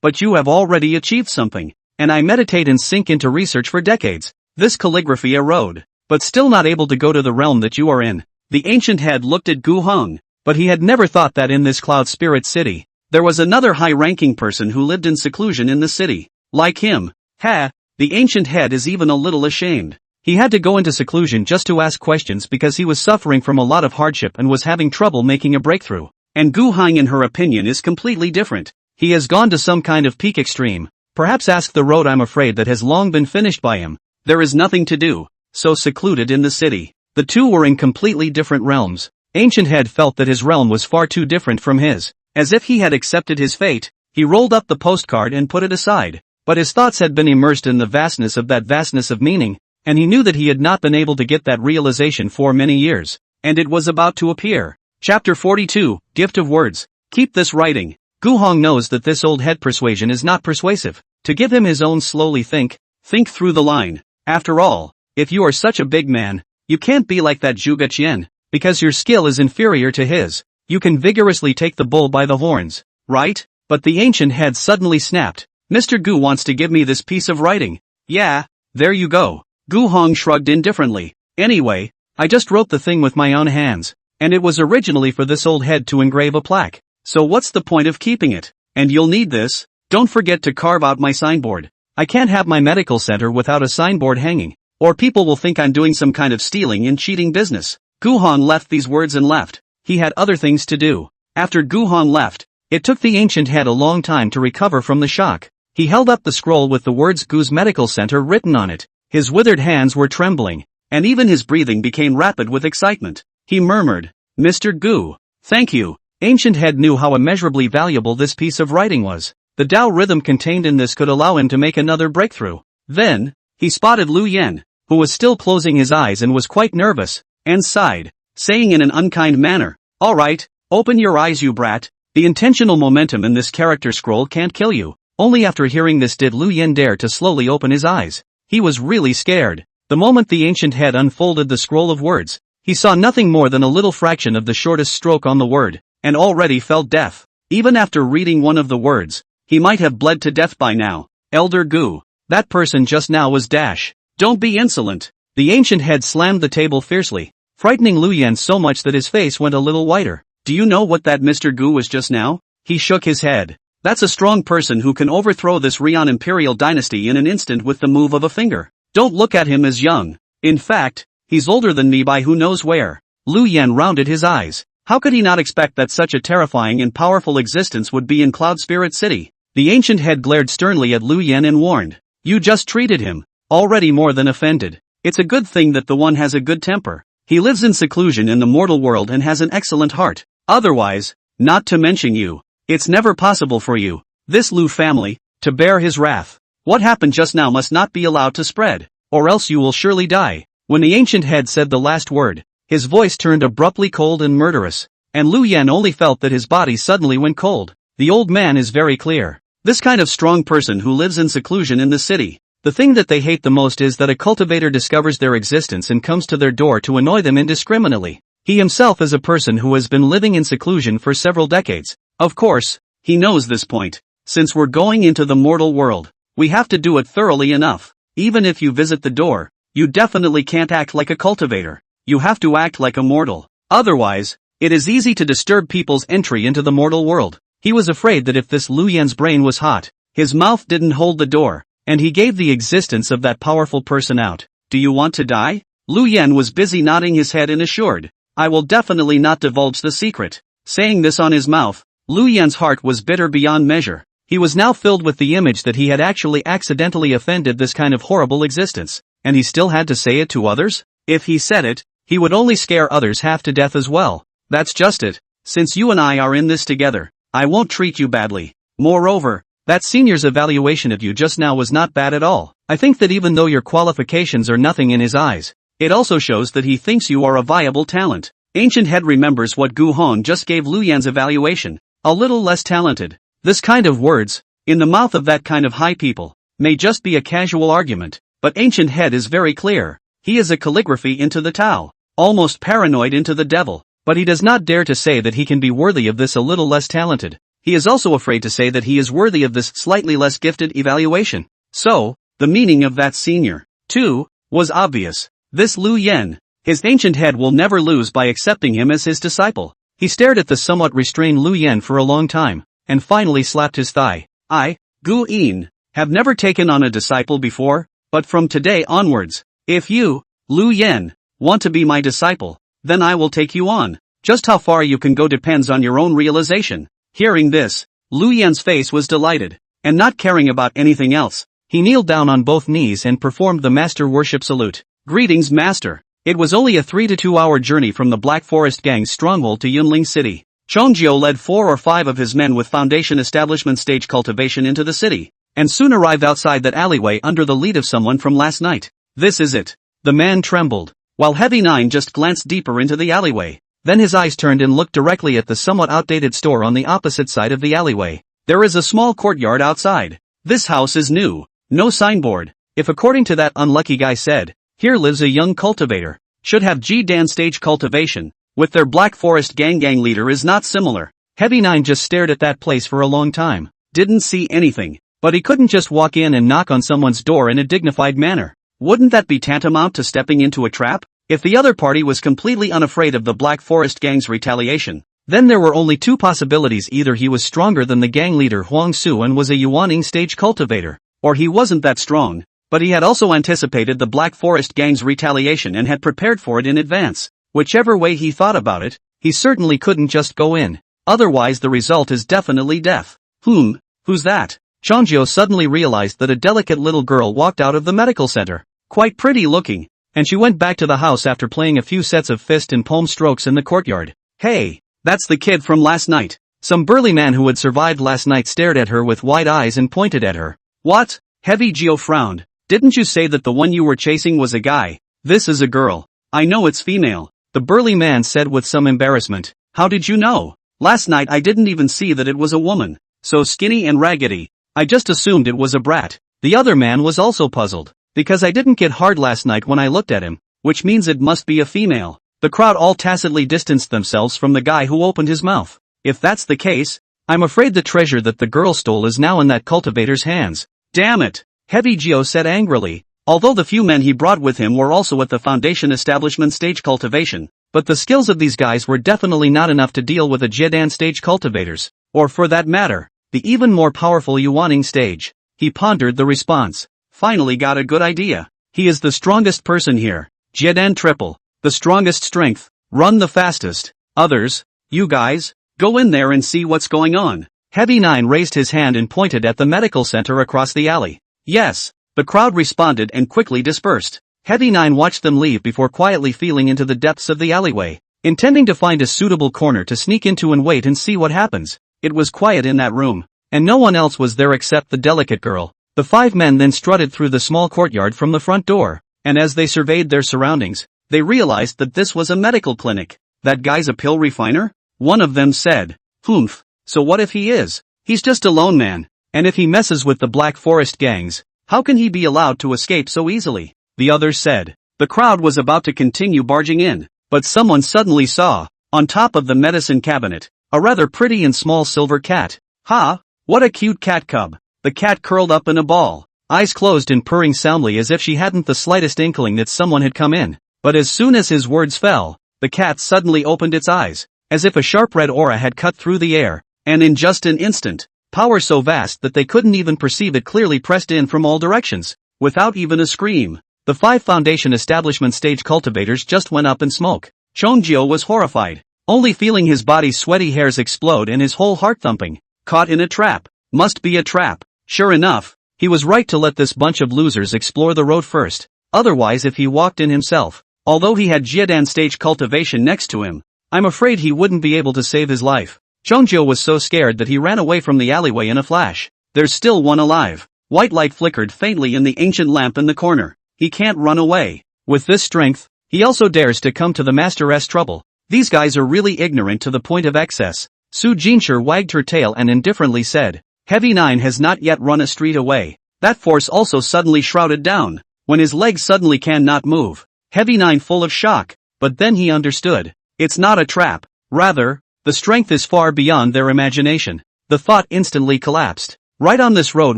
but you have already achieved something. And I meditate and sink into research for decades. This calligraphy erode, but still not able to go to the realm that you are in. The ancient head looked at Gu Hong, but he had never thought that in this Cloud Spirit City, there was another high-ranking person who lived in seclusion in the city. Like him. The ancient head is even a little ashamed. He had to go into seclusion just to ask questions because he was suffering from a lot of hardship and was having trouble making a breakthrough. And Gu Hong, in her opinion, is completely different. He has gone to some kind of peak extreme. Perhaps ask the road, I'm afraid, that has long been finished by him. There is nothing to do. So secluded in the city. The two were in completely different realms. Ancient Head felt that his realm was far too different from his. As if he had accepted his fate, he rolled up the postcard and put it aside. But his thoughts had been immersed in the vastness of that vastness of meaning, and he knew that he had not been able to get that realization for many years. And it was about to appear. Chapter 42, Gift of Words. Keep this writing. Gu Hong knows that this old head persuasion is not persuasive. To give him his own slowly think through the line. After all, if you are such a big man, you can't be like that Zhuge Qian, because your skill is inferior to his. You can vigorously take the bull by the horns, right? But the ancient head suddenly snapped. Mr. Gu wants to give me this piece of writing. Yeah, there you go. Gu Hong shrugged indifferently. Anyway, I just wrote the thing with my own hands, and it was originally for this old head to engrave a plaque. So what's the point of keeping it? And you'll need this. Don't forget to carve out my signboard. I can't have my medical center without a signboard hanging, or people will think I'm doing some kind of stealing and cheating business. Gu Hong left these words and left. He had other things to do. After Gu Hong left, it took the ancient head a long time to recover from the shock. He held up the scroll with the words Gu's Medical Center written on it. His withered hands were trembling, and even his breathing became rapid with excitement. He murmured, Mr. Gu, thank you. Ancient Head knew how immeasurably valuable this piece of writing was. The Tao rhythm contained in this could allow him to make another breakthrough. Then, he spotted Lu Yen, who was still closing his eyes and was quite nervous, and sighed, saying in an unkind manner, all right, open your eyes you brat. The intentional momentum in this character scroll can't kill you. Only after hearing this did Lu Yen dare to slowly open his eyes. He was really scared. The moment the ancient head unfolded the scroll of words, he saw nothing more than a little fraction of the shortest stroke on the word, and already felt death. Even after reading one of the words, he might have bled to death by now. Elder Gu, that person just now was Dash. Don't be insolent. The ancient head slammed the table fiercely, frightening Lu Yen so much that his face went a little whiter. Do you know what that Mr. Gu was just now? He shook his head. That's a strong person who can overthrow this Rian imperial dynasty in an instant with the move of a finger. Don't look at him as young. In fact, he's older than me by who knows where. Lu Yen rounded his eyes. How could he not expect that such a terrifying and powerful existence would be in Cloud Spirit City? The ancient head glared sternly at Lu Yen and warned. You just treated him. Already more than offended. It's a good thing that the one has a good temper. He lives in seclusion in the mortal world and has an excellent heart. Otherwise, not to mention you, it's never possible for you, this Lu family, to bear his wrath. What happened just now must not be allowed to spread, or else you will surely die. When the ancient head said the last word, his voice turned abruptly cold and murderous. and Lu Yan only felt that his body suddenly went cold. The old man is very clear. This kind of strong person who lives in seclusion in the city. The thing that they hate the most is that a cultivator discovers their existence and comes to their door to annoy them indiscriminately. He himself is a person who has been living in seclusion for several decades. Of course, he knows this point. Since we're going into the mortal world, we have to do it thoroughly enough. Even if you visit the door, you definitely can't act like a cultivator. You have to act like a mortal. Otherwise, it is easy to disturb people's entry into the mortal world. He was afraid that if this Lu Yan's brain was hot, his mouth didn't hold the door, and he gave the existence of that powerful person out. Do you want to die? Lu Yan was busy nodding his head and assured, I will definitely not divulge the secret. Saying this on his mouth, Lu Yan's heart was bitter beyond measure. He was now filled with the image that he had actually accidentally offended this kind of horrible existence, and he still had to say it to others? If he said it, he would only scare others half to death as well. That's just it. Since you and I are in this together, I won't treat you badly. Moreover, that senior's evaluation of you just now was not bad at all. I think that even though your qualifications are nothing in his eyes, it also shows that he thinks you are a viable talent. Ancient Head remembers what Gu Hong just gave Lu Yan's evaluation. A little less talented. This kind of words, in the mouth of that kind of high people, may just be a casual argument, but Ancient Head is very clear. He is a calligraphy into the Tao, almost paranoid into the devil, but he does not dare to say that he can be worthy of this a little less talented. He is also afraid to say that he is worthy of this slightly less gifted evaluation. So, the meaning of that senior, too, was obvious. This Lu Yan, his Ancient Head will never lose by accepting him as his disciple. He stared at the somewhat restrained Lu Yan for a long time, and finally slapped his thigh. I, Gu Yin, have never taken on a disciple before, but from today onwards, if you, Lu Yan, want to be my disciple, then I will take you on. Just how far you can go depends on your own realization. Hearing this, Lu Yan's face was delighted, and not caring about anything else, he kneeled down on both knees and performed the master worship salute. Greetings, master. It was only a 3 to 2 hour journey from the Black Forest Gang's stronghold to Yunling City. Chongjiu led 4 or 5 of his men with Foundation Establishment stage cultivation into the city, and soon arrived outside that alleyway under the lead of someone from last night. This is it. The man trembled, while Heavy Nine just glanced deeper into the alleyway. Then his eyes turned and looked directly at the somewhat outdated store on the opposite side of the alleyway. There is a small courtyard outside. This house is new. No signboard. If according to that unlucky guy said, here lives a young cultivator, should have G-Dan stage cultivation, with their Black Forest gang leader is not similar. Heavy Nine just stared at that place for a long time. Didn't see anything, but he couldn't just walk in and knock on someone's door in a dignified manner. Wouldn't that be tantamount to stepping into a trap? If the other party was completely unafraid of the Black Forest gang's retaliation, then there were only 2 possibilities: either he was stronger than the gang leader Huang Su and was a Yuaning stage cultivator, or he wasn't that strong, but he had also anticipated the Black Forest gang's retaliation and had prepared for it in advance. Whichever way he thought about it, he certainly couldn't just go in. Otherwise the result is definitely death. Who's that? Chongjiu suddenly realized that a delicate little girl walked out of the medical center. Quite pretty looking, and she went back to the house after playing a few sets of fist and palm strokes in the courtyard. Hey, that's the kid from last night. Some burly man who had survived last night stared at her with wide eyes and pointed at her. What? Heavy Geo frowned. Didn't you say that the one you were chasing was a guy? This is a girl. I know it's female, the burly man said with some embarrassment. How did you know? Last night I didn't even see that it was a woman. So skinny and raggedy. I just assumed it was a brat. The other man was also puzzled, because I didn't get hard last night when I looked at him, which means it must be a female. The crowd all tacitly distanced themselves from the guy who opened his mouth. If that's the case, I'm afraid the treasure that the girl stole is now in that cultivator's hands. Damn it! Heavy Geo said angrily, although the few men he brought with him were also at the Foundation Establishment stage cultivation, but the skills of these guys were definitely not enough to deal with the Jedan stage cultivators, or for that matter, the even more powerful Yuaning stage. He pondered the response. Finally got a good idea. He is the strongest person here. Jedan triple. The strongest strength. Run the fastest. Others, you guys, go in there and see what's going on. Heavy Nine raised his hand and pointed at the medical center across the alley. Yes, the crowd responded and quickly dispersed. Heavy Nine watched them leave before quietly feeling into the depths of the alleyway, intending to find a suitable corner to sneak into and wait and see what happens. It was quiet in that room, and no one else was there except the delicate girl. The 5 men then strutted through the small courtyard from the front door, and as they surveyed their surroundings, they realized that this was a medical clinic. That guy's a pill refiner? One of them said. Humph, so what if he is? He's just a lone man, and if he messes with the Black Forest gangs, how can he be allowed to escape so easily? The others said. The crowd was about to continue barging in, but someone suddenly saw, on top of the medicine cabinet, a rather pretty and small silver cat. Ha! What a cute cat cub! The cat curled up in a ball, eyes closed and purring soundly as if she hadn't the slightest inkling that someone had come in. But as soon as his words fell, the cat suddenly opened its eyes, as if a sharp red aura had cut through the air, and in just an instant, power so vast that they couldn't even perceive it clearly pressed in from all directions, without even a scream. The 5 Foundation establishment stage cultivators just went up in smoke. Chongjio was horrified, only feeling his body's sweaty hairs explode and his whole heart thumping. Caught in a trap. Must be a trap. Sure enough, he was right to let this bunch of losers explore the road first. Otherwise, if he walked in himself, although he had Jiedan stage cultivation next to him, I'm afraid he wouldn't be able to save his life. Chongjio was so scared that he ran away from the alleyway in a flash. There's still one alive. White light flickered faintly in the ancient lamp in the corner. He can't run away. With this strength, he also dares to come to the Master's trouble. These guys are really ignorant to the point of excess. Su Jinshi wagged her tail and indifferently said, Heavy Nine has not yet run a street away. That force also suddenly shrouded down, when his legs suddenly cannot move. Heavy Nine full of shock, but then he understood. It's not a trap. Rather, the strength is far beyond their imagination. The thought instantly collapsed. Right on this road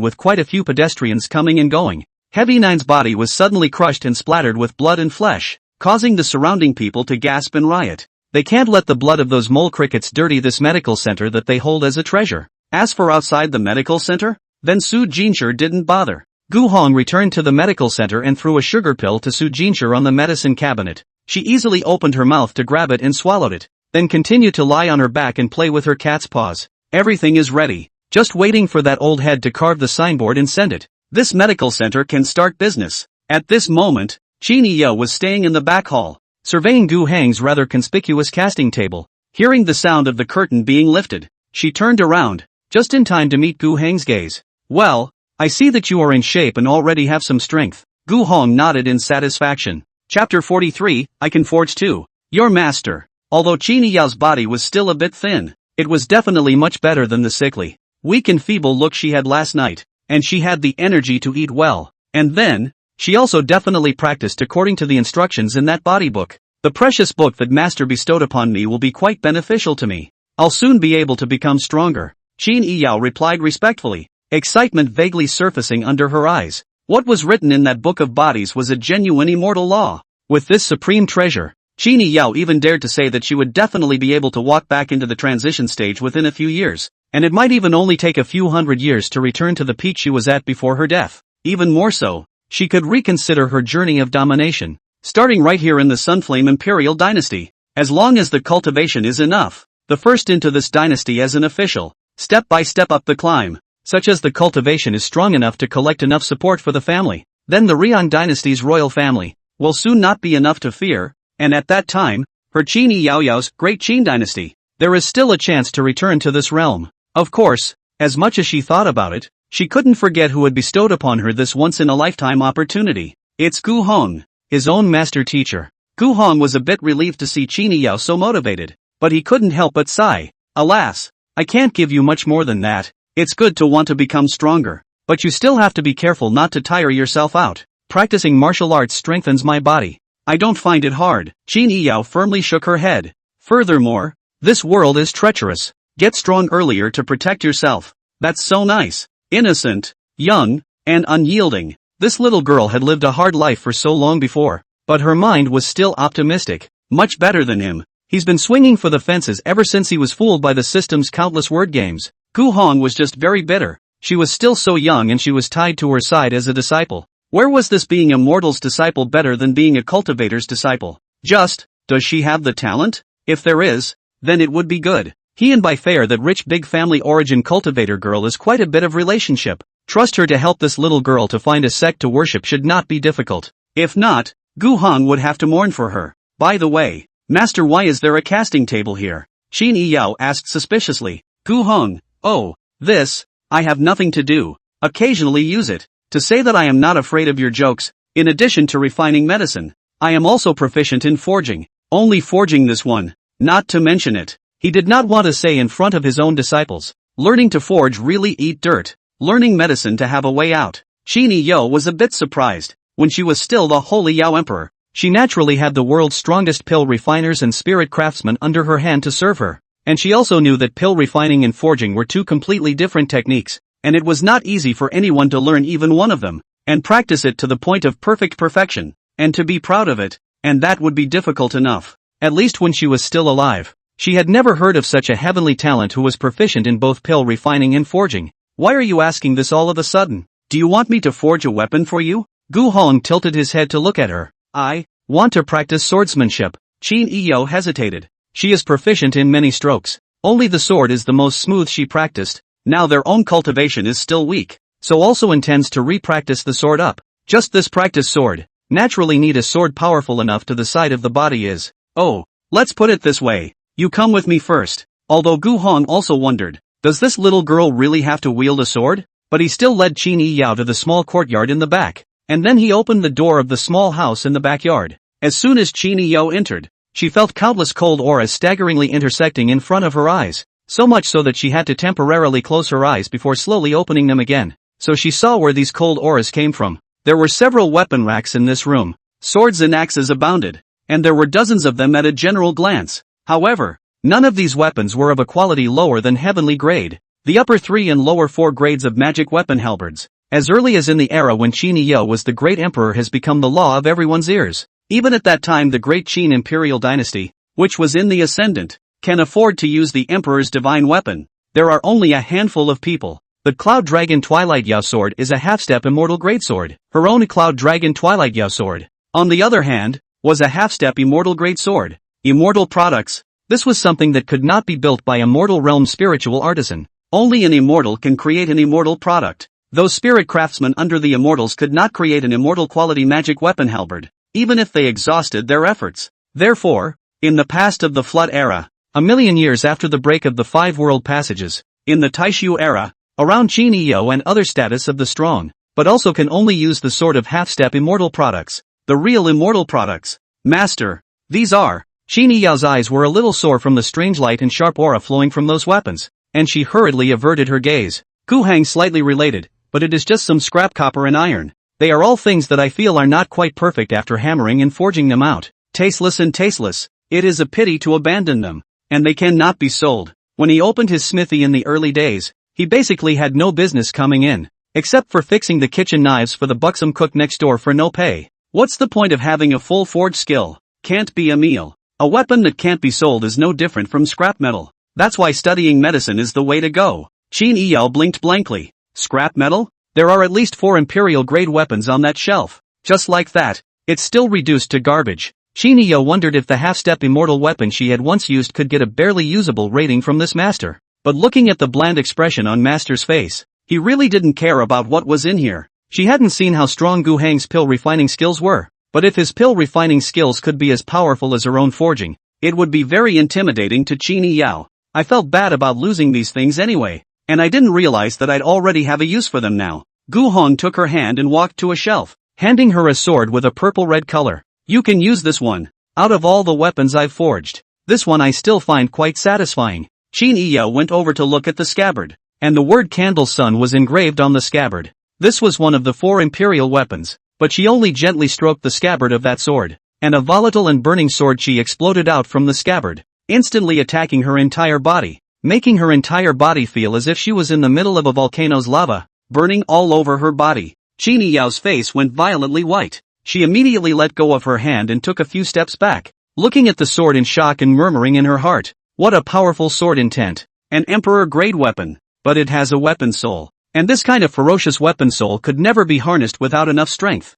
with quite a few pedestrians coming and going, Heavy Nine's body was suddenly crushed and splattered with blood and flesh, causing the surrounding people to gasp and riot. They can't let the blood of those mole crickets dirty this medical center that they hold as a treasure. As for outside the medical center, then Su Jinshi didn't bother. Gu Hong returned to the medical center and threw a sugar pill to Su Jinshi on the medicine cabinet. She easily opened her mouth to grab it and swallowed it, then continued to lie on her back and play with her cat's paws. Everything is ready, just waiting for that old head to carve the signboard and send it. This medical center can start business. At this moment, Qin Yeo was staying in the back hall, surveying Gu Heng's rather conspicuous casting table. Hearing the sound of the curtain being lifted, she turned around, just in time to meet Gu Heng's gaze. Well, I see that you are in shape and already have some strength. Gu Hong nodded in satisfaction. Chapter 43, I can forge too. Your master. Although Qin Yeo's body was still a bit thin, it was definitely much better than the sickly, weak and feeble look she had last night, and she had the energy to eat well. And then, she also definitely practiced according to the instructions in that body book. The precious book that Master bestowed upon me will be quite beneficial to me. I'll soon be able to become stronger. Qin Yeo replied respectfully, excitement vaguely surfacing under her eyes. What was written in that book of bodies was a genuine immortal law. With this supreme treasure, Qin Yeo even dared to say that she would definitely be able to walk back into the transition stage within a few years, and it might even only take a few hundred years to return to the peak she was at before her death. Even more so, she could reconsider her journey of domination, starting right here in the Sunflame Imperial Dynasty. As long as the cultivation is enough, the first into this dynasty as an official, step by step up the climb, such as the cultivation is strong enough to collect enough support for the family, then the Rian dynasty's royal family will soon not be enough to fear, and at that time, her Qin Yaoyao's great Qin dynasty, there is still a chance to return to this realm. Of course, as much as she thought about it, she couldn't forget who had bestowed upon her this once-in-a-lifetime opportunity. It's Gu Hong, his own master teacher. Gu Hong was a bit relieved to see Qin Yao so motivated, but he couldn't help but sigh. Alas, I can't give you much more than that. It's good to want to become stronger, but you still have to be careful not to tire yourself out. Practicing martial arts strengthens my body. I don't find it hard. Qin Yao firmly shook her head. Furthermore, this world is treacherous. Get strong earlier to protect yourself. That's so nice. Innocent, young, and unyielding. This little girl had lived a hard life for so long before, but her mind was still optimistic. Much better than him. He's been swinging for the fences ever since he was fooled by the system's countless word games. Gu Hong was just very bitter. She was still so young and she was tied to her side as a disciple. Where was this being a mortal's disciple better than being a cultivator's disciple? Just, does she have the talent? If there is, then it would be good. He and by fair that rich big family origin cultivator girl is quite a bit of relationship. Trust her to help this little girl to find a sect to worship should not be difficult. If not, Gu Hong would have to mourn for her. By the way, Master, why is there a casting table here? Qin Yao asked suspiciously. Gu Hong, oh, this, I have nothing to do. Occasionally use it. To say that I am not afraid of your jokes, in addition to refining medicine, I am also proficient in forging. Only forging this one, not to mention it. He did not want to say in front of his own disciples, learning to forge really eat dirt, learning medicine to have a way out. Qin Yo was a bit surprised. When she was still the Holy Yao Emperor, she naturally had the world's strongest pill refiners and spirit craftsmen under her hand to serve her. And she also knew that pill refining and forging were two completely different techniques, and it was not easy for anyone to learn even one of them, and practice it to the point of perfect perfection, and to be proud of it, and that would be difficult enough, at least when she was still alive. She had never heard of such a heavenly talent who was proficient in both pill refining and forging. Why are you asking this all of a sudden? Do you want me to forge a weapon for you? Gu Hong tilted his head to look at her. I want to practice swordsmanship. Qin Yo hesitated. She is proficient in many strokes. Only the sword is the most smooth she practiced. Now their own cultivation is still weak, so also intends to re-practice the sword up. Just this practice sword. Naturally need a sword powerful enough to the side of the body is. Oh, let's put it this way. You come with me first. Although Gu Hong also wondered, does this little girl really have to wield a sword? But he still led Qin Yao to the small courtyard in the back, and then he opened the door of the small house in the backyard. As soon as Qin Yao entered, she felt countless cold auras staggeringly intersecting in front of her eyes, so much so that she had to temporarily close her eyes before slowly opening them again, so she saw where these cold auras came from. There were several weapon racks in this room. Swords and axes abounded, and there were dozens of them at a general glance. However, none of these weapons were of a quality lower than heavenly grade. The upper 3 and lower 4 grades of magic weapon halberds, as early as in the era when Qin Yo was the great emperor, has become the law of everyone's ears. Even at that time the great Qin imperial dynasty, which was in the ascendant, can afford to use the emperor's divine weapon. There are only a handful of people. The Cloud Dragon Twilight Yao sword is a half-step immortal greatsword. Her own Cloud Dragon Twilight Yao sword, on the other hand, was a half-step immortal greatsword. Immortal products. This was something that could not be built by a mortal realm spiritual artisan. Only an immortal can create an immortal product. Those spirit craftsmen under the immortals could not create an immortal quality magic weapon halberd, even if they exhausted their efforts. Therefore, in the past of the Flood era, a million years after the break of the 5 world passages, in the Taishu era, around Qin Yo and other status of the strong, but also can only use the sort of half-step immortal products, the real immortal products. Master, these are. Qin Yao's eyes were a little sore from the strange light and sharp aura flowing from those weapons, and she hurriedly averted her gaze. Gu Hang slightly related, but it is just some scrap copper and iron. They are all things that I feel are not quite perfect after hammering and forging them out. Tasteless and tasteless. It is a pity to abandon them, and they cannot be sold. When he opened his smithy in the early days, he basically had no business coming in, except for fixing the kitchen knives for the buxom cook next door for no pay. What's the point of having a full forge skill? Can't be a meal. A weapon that can't be sold is no different from scrap metal. That's why studying medicine is the way to go. Qin Yo blinked blankly. Scrap metal? There are at least 4 imperial grade weapons on that shelf. Just like that, it's still reduced to garbage. Qin Yo wondered if the half-step immortal weapon she had once used could get a barely usable rating from this master. But looking at the bland expression on master's face, he really didn't care about what was in here. She hadn't seen how strong Gu Hang's pill refining skills were, but if his pill refining skills could be as powerful as her own forging, it would be very intimidating to Qin Yo. I felt bad about losing these things anyway, and I didn't realize that I'd already have a use for them now. Gu Hong took her hand and walked to a shelf, handing her a sword with a purple-red color. You can use this one. Out of all the weapons I've forged, this one I still find quite satisfying. Qin Yo went over to look at the scabbard, and the word Candle Sun was engraved on the scabbard. This was one of the 4 imperial weapons, but she only gently stroked the scabbard of that sword, and a volatile and burning sword chi exploded out from the scabbard, instantly attacking her entire body, making her entire body feel as if she was in the middle of a volcano's lava, burning all over her body. Qin Yao's face went violently white. She immediately let go of her hand and took a few steps back, looking at the sword in shock and murmuring in her heart, what a powerful sword intent. An emperor-grade weapon, but it has a weapon soul. And this kind of ferocious weapon soul could never be harnessed without enough strength.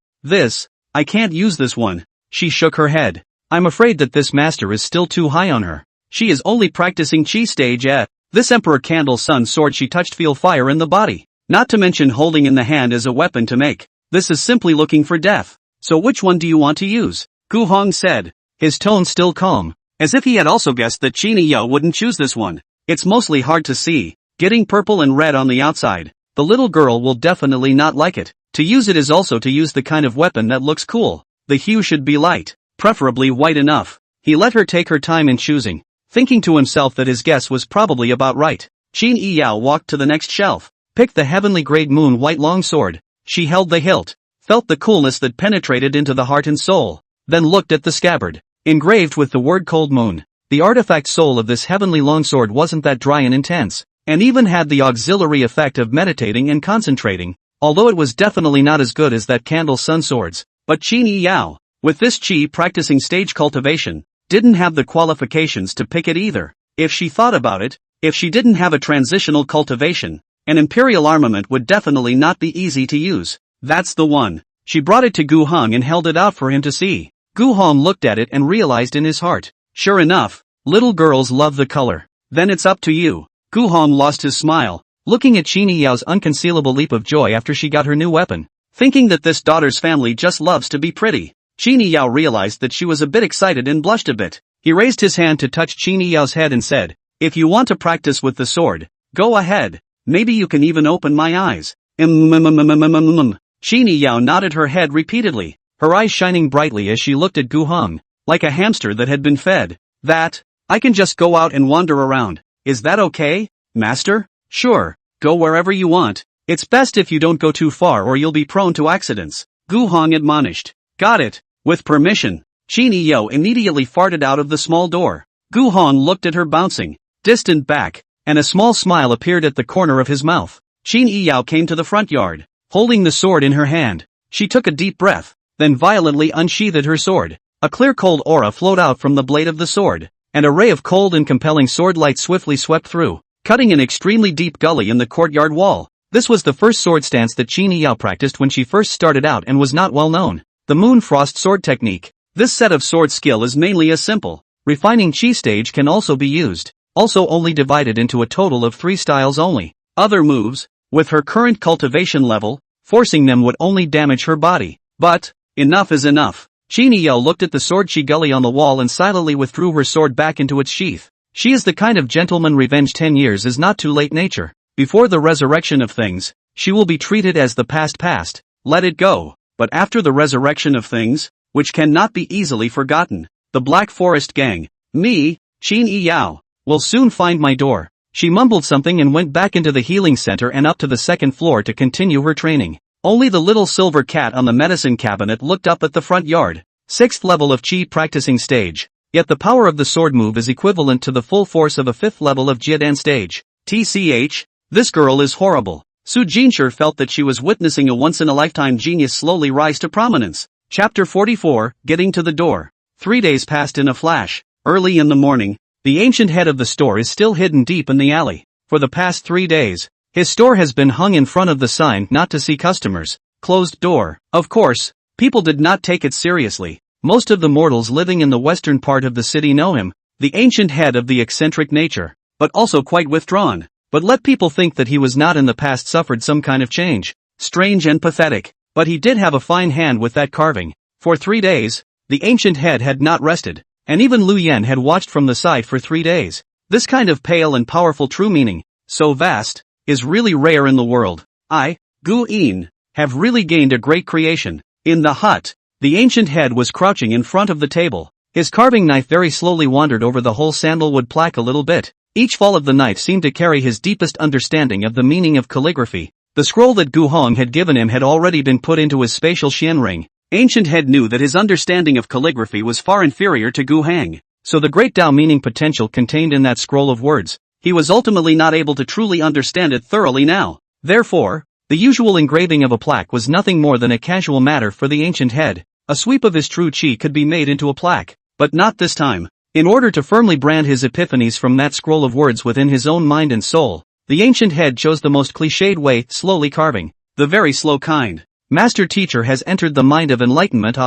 I can't use this one. She shook her head. I'm afraid that this master is still too high on her. She is only practicing chi stage at. This Emperor Candle Sun sword she touched feel fire in the body, not to mention holding in the hand as a weapon to make. This is simply looking for death. So which one do you want to use? Gu Hong said, his tone still calm, as if he had also guessed that Qin Yo wouldn't choose this one. It's mostly hard to see, getting purple and red on the outside. The little girl will definitely not like it. To use it is also to use the kind of weapon that looks cool. The hue should be light, preferably white enough. He let her take her time in choosing, thinking to himself that his guess was probably about right. Qin Yao walked to the next shelf, picked the heavenly grade moon white longsword. She held the hilt, felt the coolness that penetrated into the heart and soul, then looked at the scabbard, engraved with the word cold moon. The artifact soul of this heavenly longsword wasn't that dry and intense, and even had the auxiliary effect of meditating and concentrating, although it was definitely not as good as that candle sun swords. But Qin Yao, with this chi practicing stage cultivation, didn't have the qualifications to pick it either. If she thought about it, if she didn't have a transitional cultivation, an imperial armament would definitely not be easy to use. That's the one. She brought it to Gu Hong and held it out for him to see. Gu Hong looked at it and realized in his heart, sure enough, little girls love the color. Then it's up to you. Gu Hong lost his smile, looking at Qin Yao's unconcealable leap of joy after she got her new weapon, thinking that this daughter's family just loves to be pretty. Qin Yao realized that she was a bit excited and blushed a bit. He raised his hand to touch Qin Yao's head and said, if you want to practice with the sword, go ahead. Maybe you can even open my eyes. Qin Yao nodded her head repeatedly, her eyes shining brightly as she looked at Gu Hong, like a hamster that had been fed. That, I can just go out and wander around. Is that okay, master? Sure, go wherever you want. It's best if you don't go too far or you'll be prone to accidents. Gu Hong admonished. Got it. With permission. Qin Yao immediately farted out of the small door. Gu Hong looked at her bouncing, distant back, and a small smile appeared at the corner of his mouth. Qin Yao came to the front yard, holding the sword in her hand. She took a deep breath, then violently unsheathed her sword. A clear cold aura flowed out from the blade of the sword, and a ray of cold and compelling sword light swiftly swept through, cutting an extremely deep gully in the courtyard wall. This was the first sword stance that Qin Yao practiced when she first started out and was not well known. The Moon Frost Sword Technique. This set of sword skill is mainly a simple, refining chi stage can also be used, also only divided into a total of 3 styles only. Other moves, with her current cultivation level, forcing them would only damage her body. But, enough is enough. Qin Yao looked at the sword chi gully on the wall and silently withdrew her sword back into its sheath. She is the kind of gentleman revenge 10 years is not too late nature. Before the resurrection of things, she will be treated as the past, let it go. But after the resurrection of things, which cannot be easily forgotten, the Black Forest Gang, me, Qin Yao, will soon find my door. She mumbled something and went back into the healing center and up to the 2nd floor to continue her training. Only the little silver cat on the medicine cabinet looked up at the front yard. 6th level of chi practicing stage. Yet the power of the sword move is equivalent to the full force of a 5th level of Jiedan stage. TCH, this girl is horrible. Su Jinshi felt that she was witnessing a once-in-a-lifetime genius slowly rise to prominence. Chapter 44, Getting to the Door. 3 days passed in a flash. Early in the morning, the ancient head of the store is still hidden deep in the alley. For the past 3 days, his store has been hung in front of the sign not to see customers. Closed door. Of course, people did not take it seriously. Most of the mortals living in the western part of the city know him, the ancient head of the eccentric nature, but also quite withdrawn. But let people think that he was not in the past suffered some kind of change. Strange and pathetic. But he did have a fine hand with that carving. For 3 days, the ancient head had not rested, and even Lu Yen had watched from the side for 3 days. This kind of pale and powerful true meaning, so vast, is really rare in the world. I, Gu Yin, have really gained a great creation. In the hut, the ancient head was crouching in front of the table. His carving knife very slowly wandered over the whole sandalwood plaque a little bit. Each fall of the knife seemed to carry his deepest understanding of the meaning of calligraphy. The scroll that Gu Hong had given him had already been put into his spatial Xian ring. Ancient Head knew that his understanding of calligraphy was far inferior to Gu Heng, so the great Tao meaning potential contained in that scroll of words, he was ultimately not able to truly understand it thoroughly now. Therefore, the usual engraving of a plaque was nothing more than a casual matter for the Ancient Head. A sweep of his true chi could be made into a plaque, but not this time. In order to firmly brand his epiphanies from that scroll of words within his own mind and soul, the Ancient Head chose the most cliched way, slowly carving, the very slow kind. Master Teacher has entered the mind of enlightenment.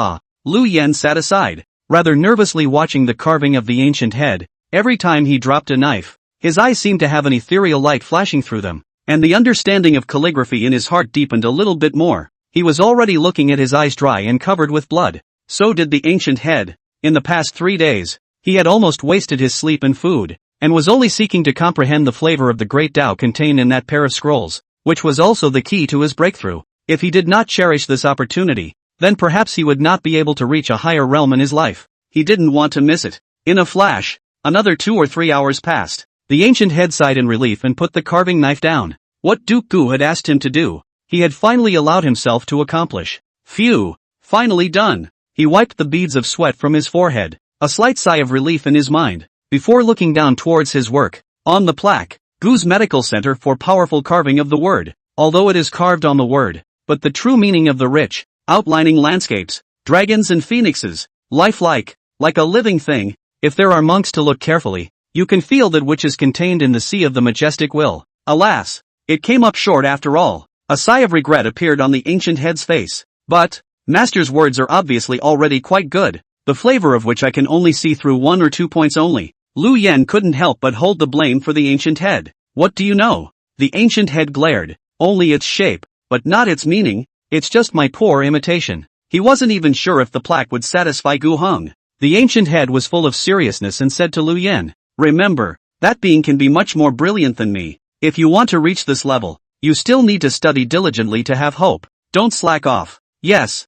Lu Yen sat aside, rather nervously watching the carving of the Ancient Head. Every time he dropped a knife, his eyes seemed to have an ethereal light flashing through them, and the understanding of calligraphy in his heart deepened a little bit more. He was already looking at his eyes dry and covered with blood. So did the Ancient Head. In the past 3 days, he had almost wasted his sleep and food, and was only seeking to comprehend the flavor of the great Tao contained in that pair of scrolls, which was also the key to his breakthrough. If he did not cherish this opportunity, then perhaps he would not be able to reach a higher realm in his life. He didn't want to miss it. In a flash, Another 2 or 3 hours passed. The ancient head sighed in relief and put the carving knife down. What Duke Gu had asked him to do, he had finally allowed himself to accomplish. Phew! Finally done! He wiped the beads of sweat from his forehead, a slight sigh of relief in his mind, before looking down towards his work. On the plaque, Gu's Medical Center for Powerful Carving of the Word, although it is carved on the word, but the true meaning of the rich, outlining landscapes, dragons and phoenixes, lifelike, like a living thing. If there are monks to look carefully, you can feel that which is contained in the sea of the majestic will. Alas! It came up short after all. A sigh of regret appeared on the ancient head's face. But, Master's words are obviously already quite good, the flavor of which I can only see through 1 or 2 points only. Lu Yen couldn't help but hold the blame for the ancient head. What do you know? The ancient head glared. Only its shape, but not its meaning. It's just my poor imitation. He wasn't even sure if the plaque would satisfy Gu Heng. The ancient head was full of seriousness and said to Lu Yen, remember, that being can be much more brilliant than me. If you want to reach this level, you still need to study diligently to have hope. Don't slack off. Yes,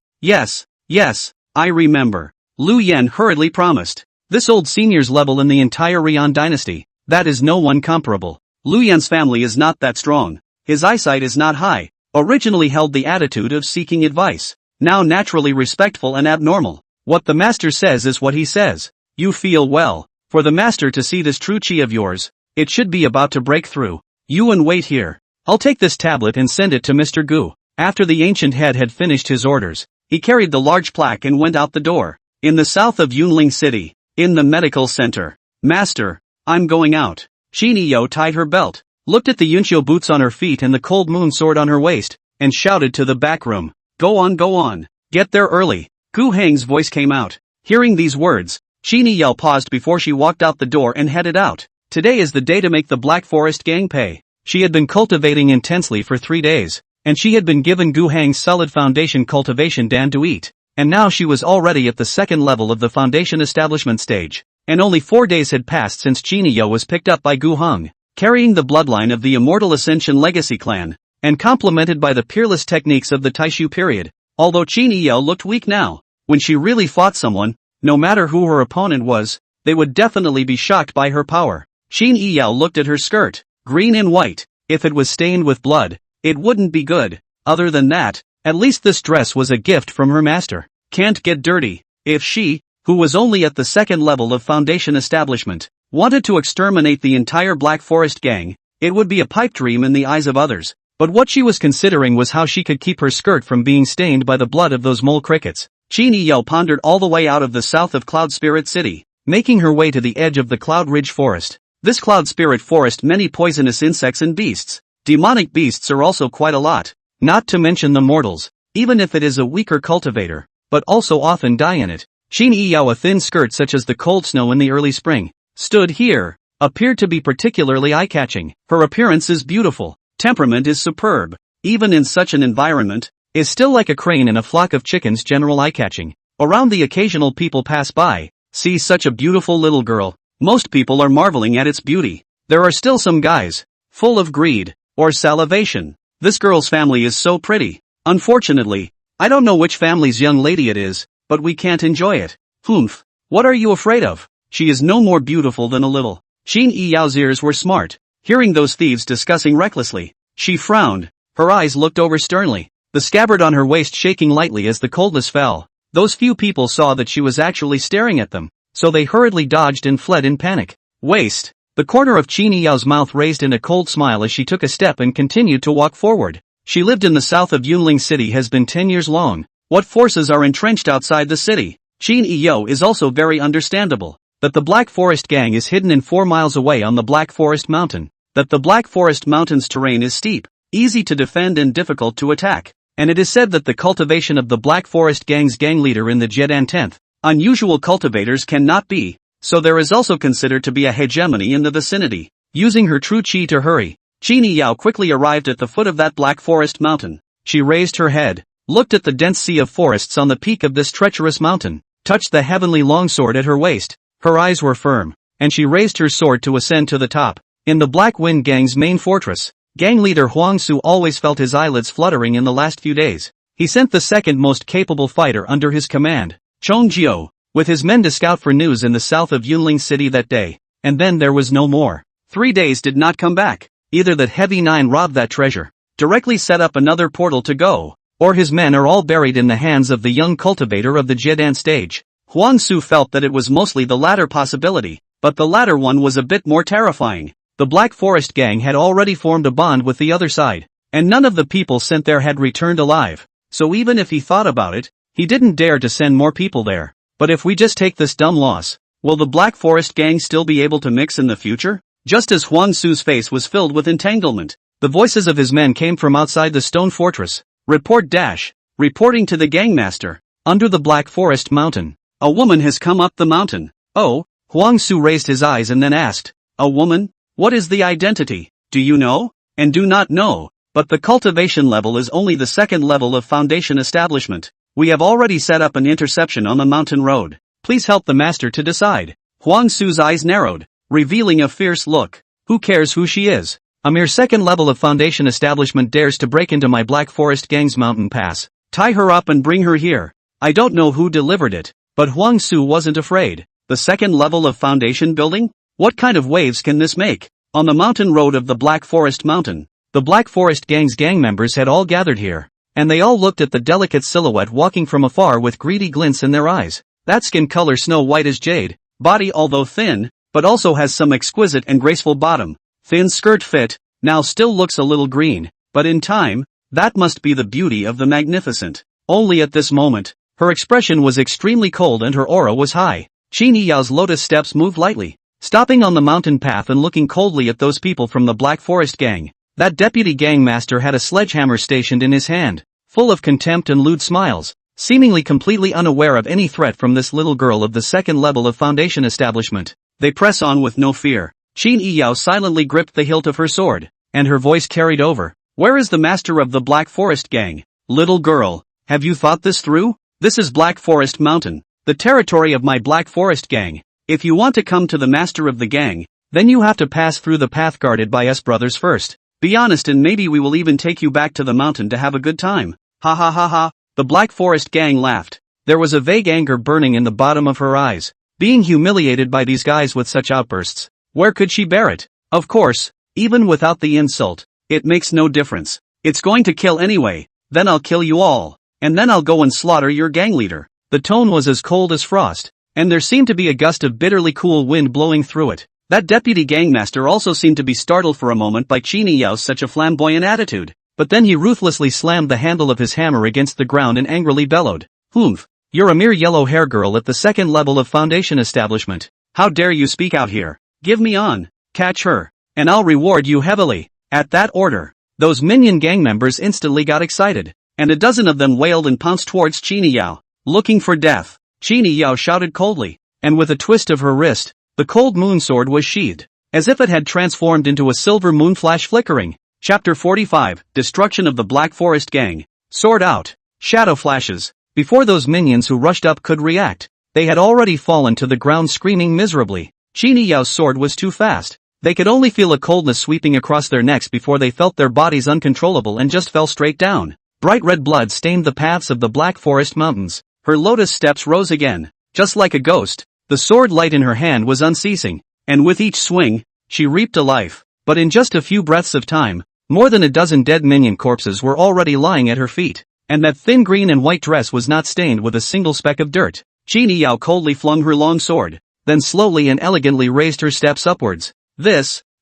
I remember. Lu Yen hurriedly promised. This old senior's level in the entire Rian dynasty, that is no one comparable. Lu Yan's family is not that strong. His eyesight is not high. Originally held the attitude of seeking advice. Now naturally respectful and abnormal. What the master says is what he says. You feel well. For the master to see this true chi of yours, it should be about to break through. You and wait here. I'll take this tablet and send it to Mr. Gu. After the ancient head had finished his orders, he carried the large plaque and went out the door. In the south of Yunling City, in the medical center. Master, I'm going out. Chinio tied her belt, looked at the Yunshio boots on her feet and the cold moon sword on her waist, and shouted to the back room. Go on. Get there early. Gu Heng's voice came out. Hearing these words, Chinio paused before she walked out the door and headed out. Today is the day to make the Black Forest gang pay. She had been cultivating intensely for 3 days, and she had been given Gu Heng's solid foundation cultivation dan to eat, and now she was already at the second level of the foundation establishment stage, and only 4 days had passed since Chinio was picked up by Gu Heng, carrying the bloodline of the Immortal Ascension Legacy clan, and complemented by the peerless techniques of the Taishu period. Although Chinio looked weak now, when she really fought someone, no matter who her opponent was, they would definitely be shocked by her power. Chinio looked at her skirt, green and white. If it was stained with blood, it wouldn't be good. Other than that, at least this dress was a gift from her master. Can't get dirty. If she, who was only at the second level of foundation establishment, wanted to exterminate the entire Black Forest gang, it would be a pipe dream in the eyes of others. But what she was considering was how she could keep her skirt from being stained by the blood of those mole crickets. Chinio pondered all the way out of the south of Cloud Spirit City, making her way to the edge of the Cloud Ridge Forest. This Cloud Spirit Forest many poisonous insects and beasts. Demonic beasts are also quite a lot, not to mention the mortals, even if it is a weaker cultivator, but also often die in it. Chinio, a thin skirt such as the cold snow in the early spring, stood here, appeared to be particularly eye-catching. Her appearance is beautiful, temperament is superb, even in such an environment, is still like a crane in a flock of chickens, general eye-catching. Around the occasional people pass by, see such a beautiful little girl. Most people are marveling at its beauty. There are still some guys, full of greed, or salivation. This girl's family is so pretty. Unfortunately, I don't know which family's young lady it is, but we can't enjoy it. Humph. What are you afraid of? She is no more beautiful than a little. Chinio's ears were smart. Hearing those thieves discussing recklessly, she frowned. Her eyes looked over sternly, the scabbard on her waist shaking lightly as the coldness fell. Those few people saw that she was actually staring at them, so they hurriedly dodged and fled in panic. Waste. The corner of Chinio's mouth raised in a cold smile as she took a step and continued to walk forward. She lived in the south of Yunling City has been 10 years long. What forces are entrenched outside the city? Chinio is also very understandable. That the Black Forest gang is hidden in 4 miles away on the Black Forest Mountain. That the Black Forest Mountain's terrain is steep, easy to defend and difficult to attack. And it is said that the cultivation of the Black Forest gang's gang leader in the Jedan 10th. Unusual cultivators cannot be, so there is also considered to be a hegemony in the vicinity. Using her true chi to hurry, Chinio quickly arrived at the foot of that Black Forest mountain. She raised her head, looked at the dense sea of forests on the peak of this treacherous mountain, touched the heavenly longsword at her waist. Her eyes were firm, and she raised her sword to ascend to the top. In the Black Wind Gang's main fortress, gang leader Huang Su always felt his eyelids fluttering in the last few days. He sent the second most capable fighter under his command, Chong Jiu, with his men to scout for news in the south of Yunling City that day. and then there was no more. 3 days did not come back. Either that Heavy Nine robbed that treasure, directly set up another portal to go, or his men are all buried in the hands of the young cultivator of the Jedan stage. Huang Su felt that it was mostly the latter possibility, but the latter one was a bit more terrifying. The Black Forest gang had already formed a bond with the other side, and none of the people sent there had returned alive, so even if he thought about it, he didn't dare to send more people there. But if we just take this dumb loss, will the Black Forest gang still be able to mix in the future? Just as Huang Su's face was filled with entanglement, the voices of his men came from outside the stone fortress. Reporting to the gangmaster. Under the Black Forest mountain, a woman has come up the mountain. Oh, Huang Su raised his eyes and then asked, a woman? What is the identity? Do you know? And do not know, but the cultivation level is only the second level of foundation establishment. We have already set up an interception on the mountain road. Please help the master to decide. Huang Su's eyes narrowed, revealing a fierce look. Who cares who she is? A mere second level of foundation establishment dares to break into my Black Forest gang's mountain pass. Tie her up and bring her here. I don't know who delivered it, but Huang Su wasn't afraid. The second level of foundation building? What kind of waves can this make? On the mountain road of the Black Forest mountain, the Black Forest gang's gang members had all gathered here, and they all looked at the delicate silhouette walking from afar with greedy glints in their eyes. That skin color snow white as jade, body although thin, but also has some exquisite and graceful bottom. Thin skirt fit, now still looks a little green, but in time, that must be the beauty of the magnificent. Only at this moment, her expression was extremely cold and her aura was high. Qin Yiyao's lotus steps moved lightly, stopping on the mountain path and looking coldly at those people from the Black Forest gang. That deputy gang master had a sledgehammer stationed in his hand, full of contempt and lewd smiles, seemingly completely unaware of any threat from this little girl of the second level of foundation establishment. They press on with no fear. Qin Yiyao silently gripped the hilt of her sword, and her voice carried over. Where is the master of the Black Forest gang? Little girl, have you thought this through? This is Black Forest Mountain, the territory of my Black Forest gang. If you want to come to the master of the gang, then you have to pass through the path guarded by us brothers first. Be honest and maybe we will even take you back to the mountain to have a good time. Ha ha ha ha. The Black Forest gang laughed. There was a vague anger burning in the bottom of her eyes. Being humiliated by these guys with such outbursts. Where could she bear it? Of course, even without the insult, it makes no difference. It's going to kill anyway, then I'll kill you all, and then I'll go and slaughter your gang leader. The tone was as cold as frost, and there seemed to be a gust of bitterly cool wind blowing through it. That deputy gangmaster also seemed to be startled for a moment by Qin Yiyao's such a flamboyant attitude, but then he ruthlessly slammed the handle of his hammer against the ground and angrily bellowed, "Humph! You're a mere yellow hair girl at the second level of foundation establishment. How dare you speak out here? Give me on, catch her, and I'll reward you heavily." At that order, those minion gang members instantly got excited, and a dozen of them wailed and pounced towards Qin Yiyao, looking for death. Qin Yiyao shouted coldly, and with a twist of her wrist, the cold moon sword was sheathed, as if it had transformed into a silver moon flash flickering. Chapter 45, Destruction of the Black Forest Gang. Sword out. Shadow flashes. Before those minions who rushed up could react, they had already fallen to the ground screaming miserably. Qin Yiyao's sword was too fast. They could only feel a coldness sweeping across their necks before they felt their bodies uncontrollable and just fell straight down. Bright red blood stained the paths of the Black Forest Mountains. Her lotus steps rose again. Just like a ghost, the sword light in her hand was unceasing, and with each swing, she reaped a life. But in just a few breaths of time, more than a dozen dead minion corpses were already lying at her feet, and that thin green and white dress was not stained with a single speck of dirt. Qin Yiyao coldly flung her long sword, then slowly and elegantly raised her steps upwards.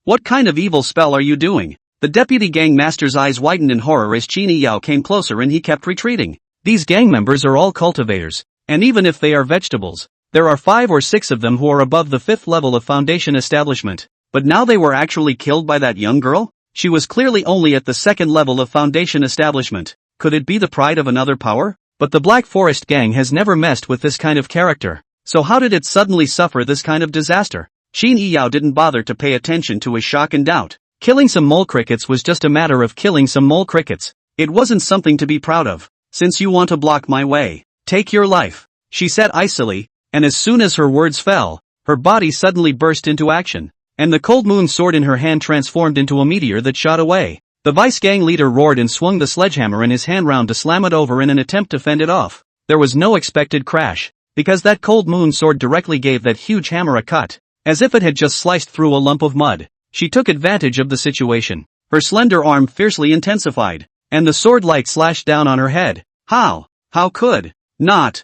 What kind of evil spell are you doing? The deputy gang master's eyes widened in horror as Qin Yiyao came closer and he kept retreating. These gang members are all cultivators, and even if they are vegetables, there are 5 or 6 of them who are above the 5th level of foundation establishment. But now they were actually killed by that young girl? She was clearly only at the 2nd level of foundation establishment. Could it be the pride of another power? But the Black Forest gang has never messed with this kind of character. So how did it suddenly suffer this kind of disaster? Qin Yiyao didn't bother to pay attention to his shock and doubt. Killing some mole crickets was just a matter of killing some mole crickets. It wasn't something to be proud of. Since you want to block my way, take your life, she said icily, and as soon as her words fell, her body suddenly burst into action, and the cold moon sword in her hand transformed into a meteor that shot away. The vice gang leader roared and swung the sledgehammer in his hand round to slam it over in an attempt to fend it off. There was no expected crash, because that cold moon sword directly gave that huge hammer a cut. as if it had just sliced through a lump of mud. She took advantage of the situation. Her slender arm fiercely intensified, and the sword light slashed down on her head. How? How could? Not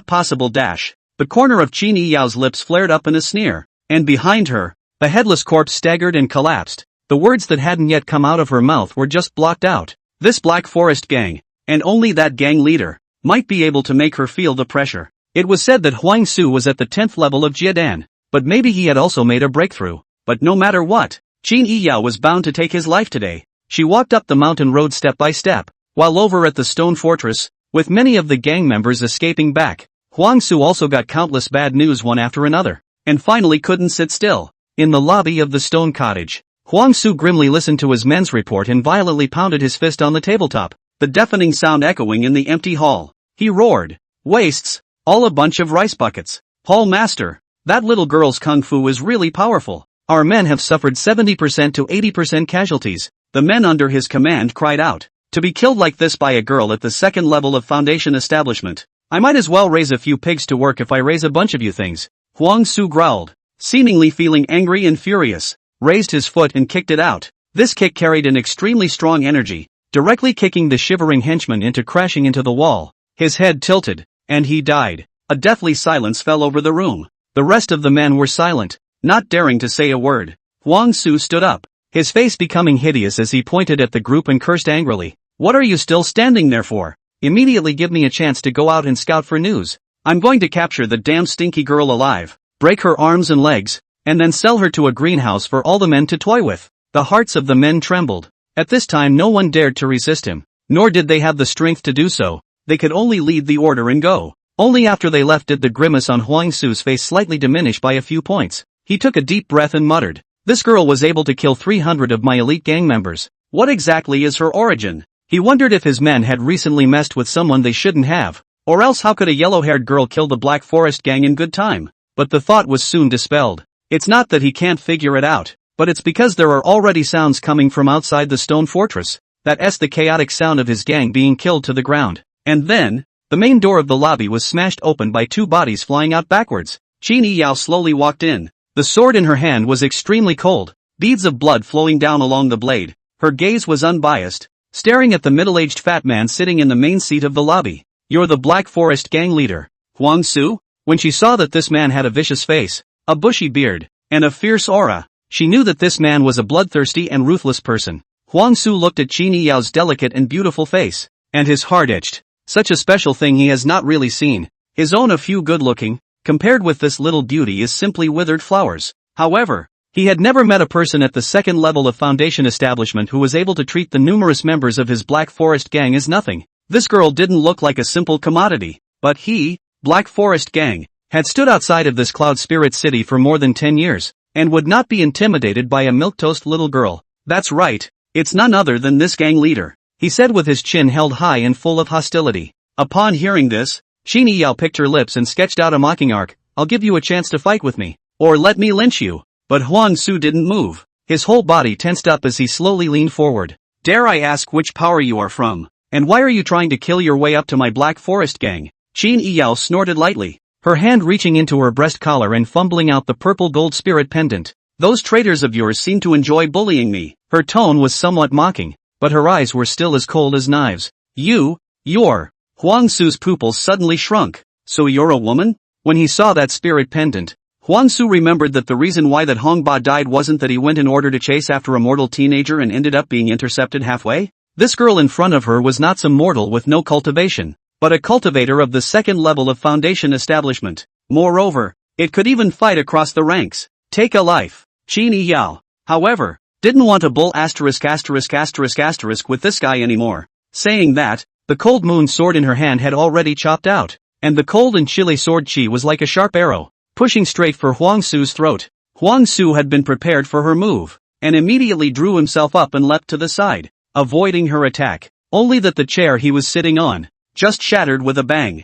possible dash. The corner of Qin Yiyao's lips flared up in a sneer, and behind her, the headless corpse staggered and collapsed. The words that hadn't yet come out of her mouth were just blocked out. This Black Forest gang, and only that gang leader, might be able to make her feel the pressure. It was said that Huang Su was at the 10th level of Jiedan, but maybe he had also made a breakthrough. But no matter what, Qin Yiyao was bound to take his life today. She walked up the mountain road step by step, while over at the stone fortress, with many of the gang members escaping back, Huang Su also got countless bad news one after another, and finally couldn't sit still. In the lobby of the stone cottage, Huang Su grimly listened to his men's report and violently pounded his fist on the tabletop, the deafening sound echoing in the empty hall. He roared, "Wastes, all a bunch of rice buckets. Hall master, that little girl's kung fu is really powerful. Our men have suffered 70% to 80% casualties." The men under his command cried out, "To be killed like this by a girl at the 2nd level of Foundation establishment. I might as well raise a few pigs to work if I raise a bunch of you things." Huang Su growled, seemingly feeling angry and furious, raised his foot and kicked it out. This kick carried an extremely strong energy, directly kicking the shivering henchman into crashing into the wall. His head tilted, and he died. A deathly silence fell over the room. The rest of the men were silent, not daring to say a word. Huang Su stood up, his face becoming hideous as he pointed at the group and cursed angrily. "What are you still standing there for? Immediately give me a chance to go out and scout for news. I'm going to capture the damn stinky girl alive, break her arms and legs, and then sell her to a greenhouse for all the men to toy with." The hearts of the men trembled. At this time no one dared to resist him, nor did they have the strength to do so. They could only lead the order and go. Only after they left did the grimace on Huang Su's face slightly diminish by a few points. He took a deep breath and muttered, "This girl was able to kill 300 of my elite gang members. What exactly is her origin?" He wondered if his men had recently messed with someone they shouldn't have, or else how could a yellow-haired girl kill the Black Forest gang in good time? But the thought was soon dispelled. It's not that he can't figure it out, but it's because there are already sounds coming from outside the stone fortress. That's the chaotic sound of his gang being killed to the ground. And then, the main door of the lobby was smashed open by two bodies flying out backwards. Qin Yiyao slowly walked in. The sword in her hand was extremely cold, beads of blood flowing down along the blade. Her gaze was unbiased, staring at the middle-aged fat man sitting in the main seat of the lobby. "You're the Black Forest gang leader, Huang Su?" When she saw that this man had a vicious face, a bushy beard, and a fierce aura, she knew that this man was a bloodthirsty and ruthless person. Huang Su looked at Qin Yiyao's delicate and beautiful face, and his heart itched. Such a special thing he has not really seen. His own a few good-looking, compared with this little beauty is simply withered flowers. However, he had never met a person at the 2nd level of Foundation establishment who was able to treat the numerous members of his Black Forest gang as nothing. This girl didn't look like a simple commodity, but he, Black Forest gang, had stood outside of this Cloud Spirit City for more than 10 years, and would not be intimidated by a milquetoast little girl. "That's right, it's none other than this gang leader," he said with his chin held high and full of hostility. Upon hearing this, Qin Yiyao picked her lips and sketched out a mocking arc. "I'll give you a chance to fight with me, or let me lynch you." But Huang Su didn't move. His whole body tensed up as he slowly leaned forward. "Dare I ask which power you are from, and why are you trying to kill your way up to my Black Forest gang?" Qin Yiyao snorted lightly, her hand reaching into her breast collar and fumbling out the purple gold spirit pendant. "Those traitors of yours seem to enjoy bullying me." Her tone was somewhat mocking, but her eyes were still as cold as knives. You're. Huang Su's pupils suddenly shrunk. "So you're a woman?" When he saw that spirit pendant, Huang Su remembered that the reason why that Hong Ba died wasn't that he went in order to chase after a mortal teenager and ended up being intercepted halfway. This girl in front of her was not some mortal with no cultivation, but a cultivator of the 2nd level of Foundation establishment. Moreover, it could even fight across the ranks. Take a life. Qin Yiyao, however, didn't want a bull with this guy anymore. Saying that, the cold moon sword in her hand had already chopped out, and the cold and chilly sword chi was like a sharp arrow, pushing straight for Huang Su's throat. Huang Su had been prepared for her move, and immediately drew himself up and leapt to the side, avoiding her attack. Only that the chair he was sitting on just shattered with a bang.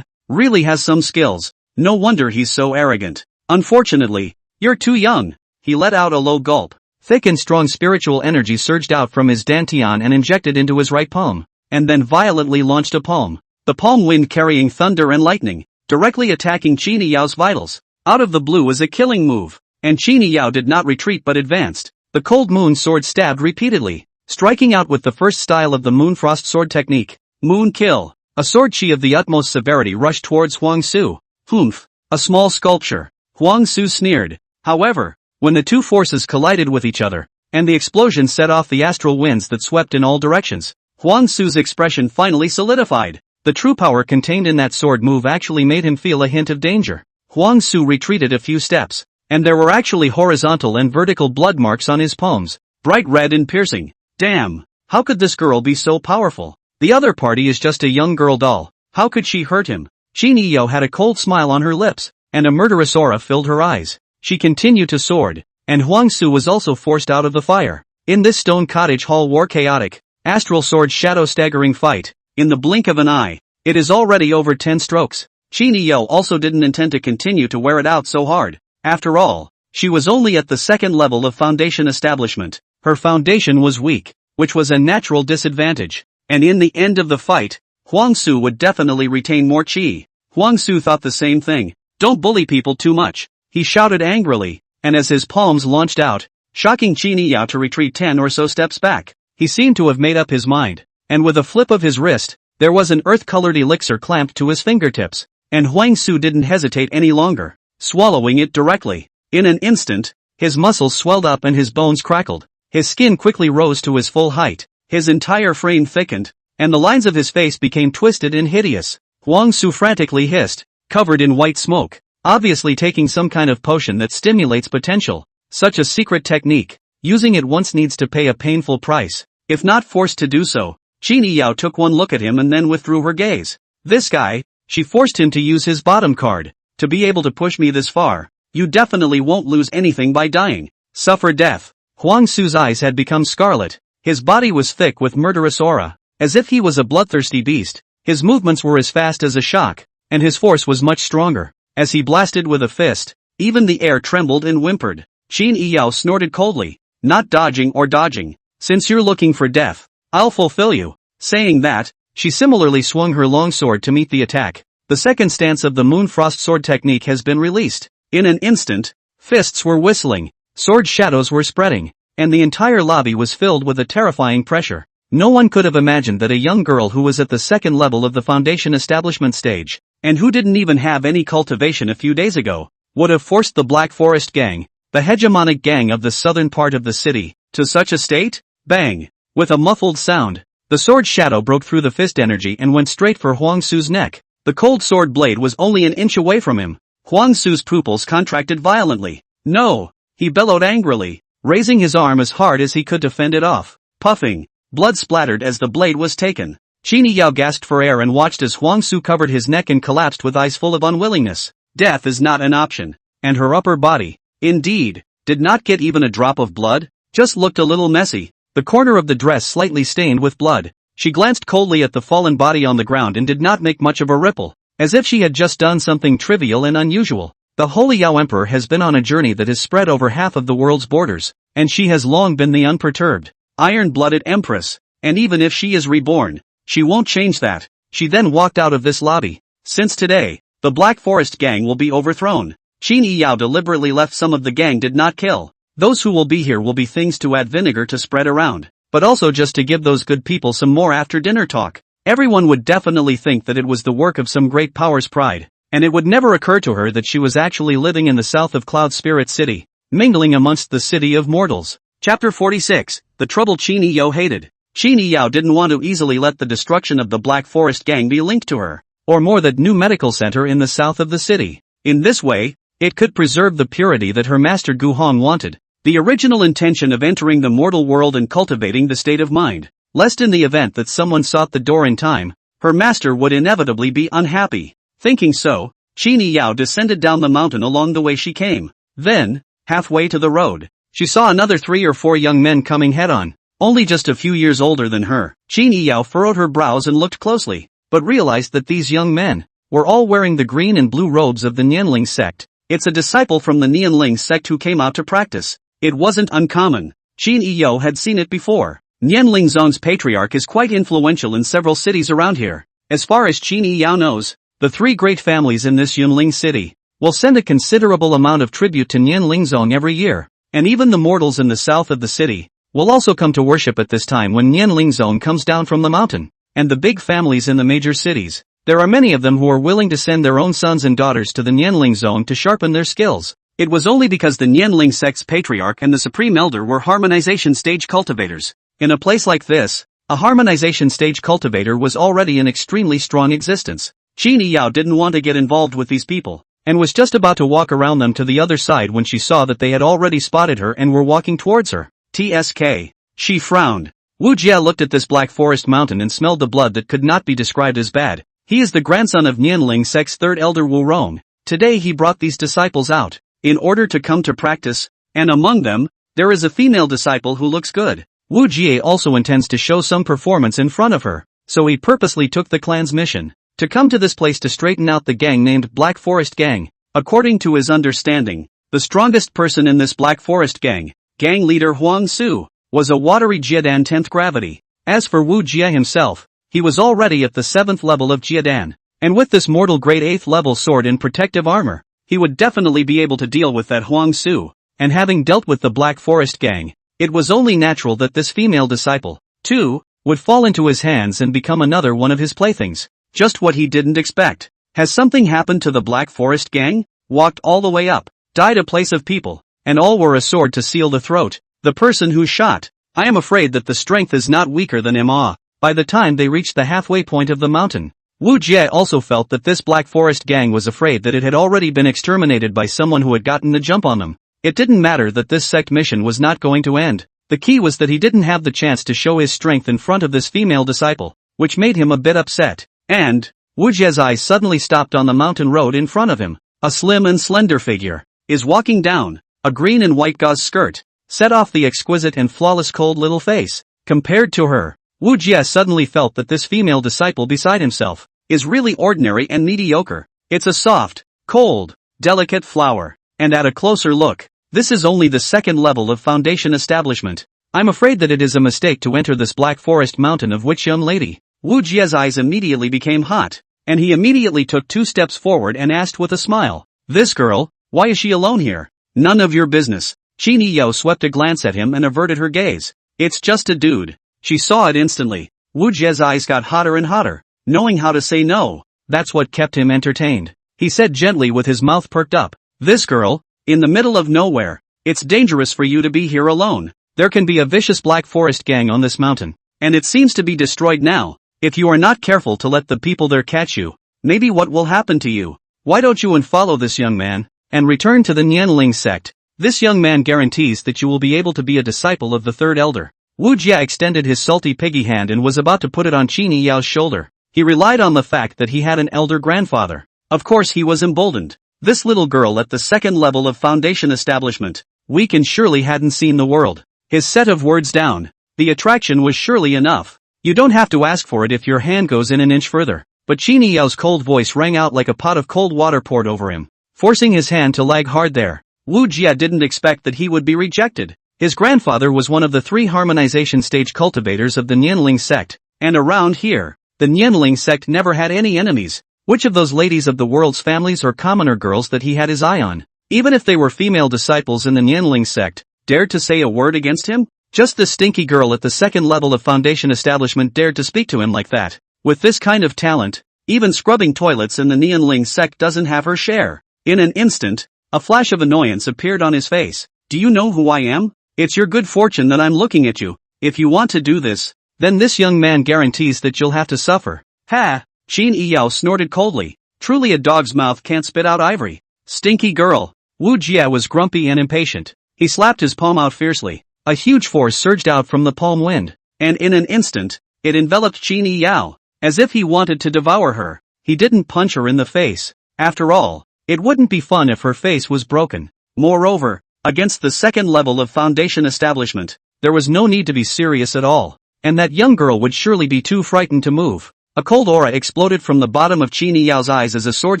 Really has some skills. No wonder he's so arrogant. "Unfortunately, you're too young." He let out a low gulp. Thick and strong spiritual energy surged out from his dantian and injected into his right palm, and then violently launched a palm. The palm wind carrying thunder and lightning, directly attacking Qin Yao's vitals. Out of the blue as a killing move, and Qin Yao did not retreat but advanced. The cold moon sword stabbed repeatedly, striking out with the first style of the Moonfrost sword technique, Moon Kill. A sword chi of the utmost severity rushed towards Huang Su. Humph, a small sculpture. Huang Su sneered. However, when the two forces collided with each other, and the explosion set off the astral winds that swept in all directions, Huang Su's expression finally solidified. The true power contained in that sword move actually made him feel a hint of danger. Huang Su retreated a few steps, and there were actually horizontal and vertical blood marks on his palms, bright red and piercing. Damn, how could this girl be so powerful? The other party is just a young girl doll. How could she hurt him? Qin Yao had a cold smile on her lips, and a murderous aura filled her eyes. She continued to sword, and Huang Su was also forced out of the fire. In this stone cottage hall war chaotic, astral sword shadow staggering fight, in the blink of an eye, it is already over 10 strokes. Qin Yao also didn't intend to continue to wear it out so hard. After all, she was only at the second level of foundation establishment. Her foundation was weak, which was a natural disadvantage. And in the end of the fight, Huang Su would definitely retain more chi. Huang Su thought the same thing. Don't bully people too much, he shouted angrily, and as his palms launched out, shocking Qin Yao to retreat 10 or so steps back, he seemed to have made up his mind, and with a flip of his wrist, there was an earth-colored elixir clamped to his fingertips, and Huang Su didn't hesitate any longer, swallowing it directly. In an instant, his muscles swelled up and his bones crackled, his skin quickly rose to his full height, his entire frame thickened, and the lines of his face became twisted and hideous. Huang Su frantically hissed, covered in white smoke, obviously taking some kind of potion that stimulates potential. Such a secret technique, using it once needs to pay a painful price, if not forced to do so. Qin Yao took one look at him and then withdrew her gaze. This guy, she forced him to use his bottom card, to be able to push me this far. You definitely won't lose anything by dying. Suffer death. Huang Su's eyes had become scarlet, his body was thick with murderous aura, as if he was a bloodthirsty beast. His movements were as fast as a shock, and his force was much stronger. As he blasted with a fist, even the air trembled and whimpered. Qin Yao snorted coldly, not dodging or dodging. Since you're looking for death, I'll fulfill you. Saying that, she similarly swung her longsword to meet the attack. The second stance of the Moonfrost sword technique has been released. In an instant, fists were whistling, sword shadows were spreading, and the entire lobby was filled with a terrifying pressure. No one could have imagined that a young girl who was at the second level of the foundation establishment stage, and who didn't even have any cultivation a few days ago, would have forced the Black Forest gang, the hegemonic gang of the southern part of the city, to such a state? Bang! With a muffled sound, the sword shadow broke through the fist energy and went straight for Huang Su's neck. The cold sword blade was only an inch away from him. Huang Su's pupils contracted violently. No! He bellowed angrily, raising his arm as hard as he could to fend it off. Puffing, blood splattered as the blade was taken. Qin Yao gasped for air and watched as Huang Su covered his neck and collapsed with eyes full of unwillingness. Death is not an option. And her upper body, indeed, did not get even a drop of blood, just looked a little messy, the corner of the dress slightly stained with blood. She glanced coldly at the fallen body on the ground and did not make much of a ripple, as if she had just done something trivial and unusual. The Holy Yao Emperor has been on a journey that has spread over half of the world's borders, and she has long been the unperturbed, iron-blooded empress, and even if she is reborn, she won't change that. She then walked out of this lobby. Since today, the Black Forest gang will be overthrown. Qin Yao deliberately left some of the gang did not kill. Those who will be here will be things to add vinegar to spread around, but also just to give those good people some more after dinner talk. Everyone would definitely think that it was the work of some great power's pride, and it would never occur to her that she was actually living in the south of Cloud Spirit City, mingling amongst the city of mortals. Chapter 46, The Trouble Qin Yao Hated. Qin Yao didn't want to easily let the destruction of the Black Forest gang be linked to her, or more that new medical center in the south of the city. In this way, it could preserve the purity that her master Gu Hong wanted, the original intention of entering the mortal world and cultivating the state of mind, lest in the event that someone sought the door in time, her master would inevitably be unhappy. Thinking so, Qin Yao descended down the mountain along the way she came. Then, halfway to the road, she saw another 3 or 4 young men coming head-on, only just a few years older than her. Qin Yao furrowed her brows and looked closely, but realized that these young men were all wearing the green and blue robes of the Nianling sect. It's a disciple from the Nianling sect who came out to practice. It wasn't uncommon. Qin Yao had seen it before. Nianling Zong's patriarch is quite influential in several cities around here. As far as Qin Yao knows, the 3 great families in this Yunling city will send a considerable amount of tribute to Nianlingzong every year, and even the mortals in the south of the city will also come to worship at this time when Nianlingzong comes down from the mountain. And the big families in the major cities, there are many of them who are willing to send their own sons and daughters to the Nianlingzong to sharpen their skills. It was only because the Nianling sect's patriarch and the supreme elder were harmonization stage cultivators. In a place like this, a harmonization stage cultivator was already in extremely strong existence. Qin Yao didn't want to get involved with these people, and was just about to walk around them to the other side when she saw that they had already spotted her and were walking towards her. TSK. She frowned. Wu Jie looked at this Black Forest mountain and smelled the blood that could not be described as bad. He is the grandson of Nianling sect's third elder Wu Rong. Today he brought these disciples out, in order to come to practice, and among them, there is a female disciple who looks good. Wu Jie also intends to show some performance in front of her, so he purposely took the clan's mission to come to this place to straighten out the gang named Black Forest Gang. According to his understanding, the strongest person in this Black Forest Gang, gang leader Huang Su, was a watery Jiedan 10th gravity. As for Wu Jie himself, he was already at the 7th level of Jiedan, and with this mortal grade 8th level sword in protective armor, he would definitely be able to deal with that Huang Su. And having dealt with the Black Forest Gang, it was only natural that this female disciple, too, would fall into his hands and become another one of his playthings. Just what he didn't expect. Has something happened to the Black Forest Gang? Walked all the way up, died a place of people, and all wore a sword to seal the throat. The person who shot. I am afraid that the strength is not weaker than Ma. By the time they reached the halfway point of the mountain, Wu Jie also felt that this Black Forest Gang was afraid that it had already been exterminated by someone who had gotten the jump on them. It didn't matter that this sect mission was not going to end. The key was that he didn't have the chance to show his strength in front of this female disciple, which made him a bit upset. And Wu Jie's eyes suddenly stopped on the mountain road in front of him. A slim and slender figure is walking down. A green and white gauze skirt set off the exquisite and flawless cold little face. Compared to her, Wu Jie suddenly felt that this female disciple beside himself is really ordinary and mediocre. It's a soft, cold, delicate flower. And at a closer look, this is only the 2nd level of foundation establishment. I'm afraid that it is a mistake to enter this Black Forest mountain of which young lady. Wu Jie's eyes immediately became hot, and he immediately took 2 steps forward and asked with a smile, "This girl, why is she alone here?" "None of your business." Qin Yao swept a glance at him and averted her gaze. "It's just a dude." She saw it instantly. Wu Jie's eyes got hotter and hotter. Knowing how to say no, that's what kept him entertained. He said gently with his mouth perked up, "This girl, in the middle of nowhere, it's dangerous for you to be here alone. There can be a vicious Black Forest Gang on this mountain, and it seems to be destroyed now. If you are not careful to let the people there catch you, maybe what will happen to you? Why don't you unfollow this young man, and return to the Nianling sect? This young man guarantees that you will be able to be a disciple of the third elder." Wu Jie extended his salty piggy hand and was about to put it on Qin Yao's shoulder. He relied on the fact that he had an elder grandfather. Of course he was emboldened. This little girl at the 2nd level of foundation establishment, weak and surely hadn't seen the world. His set of words down. The attraction was surely enough. You don't have to ask for it if your hand goes in an inch further. But Qin Yao's cold voice rang out like a pot of cold water poured over him, forcing his hand to lag hard there. Wu Jie didn't expect that he would be rejected. His grandfather was one of the 3 harmonization stage cultivators of the Nianling sect, and around here, the Nianling sect never had any enemies. Which of those ladies of the world's families or commoner girls that he had his eye on, even if they were female disciples in the Nianling sect, dared to say a word against him? Just the stinky girl at the 2nd level of foundation establishment dared to speak to him like that. With this kind of talent, even scrubbing toilets in the Nianling sect doesn't have her share. In an instant, a flash of annoyance appeared on his face. "Do you know who I am? It's your good fortune that I'm looking at you. If you want to do this, then this young man guarantees that you'll have to suffer." "Ha!" Qin Yao snorted coldly. "Truly a dog's mouth can't spit out ivory. Stinky girl." Wu Jie was grumpy and impatient. He slapped his palm out fiercely. A huge force surged out from the palm wind, and in an instant, it enveloped Qin Yao, as if he wanted to devour her. He didn't punch her in the face. After all, it wouldn't be fun if her face was broken. Moreover, against the 2nd level of foundation establishment, there was no need to be serious at all, and that young girl would surely be too frightened to move. A cold aura exploded from the bottom of Qin Yao's eyes as a sword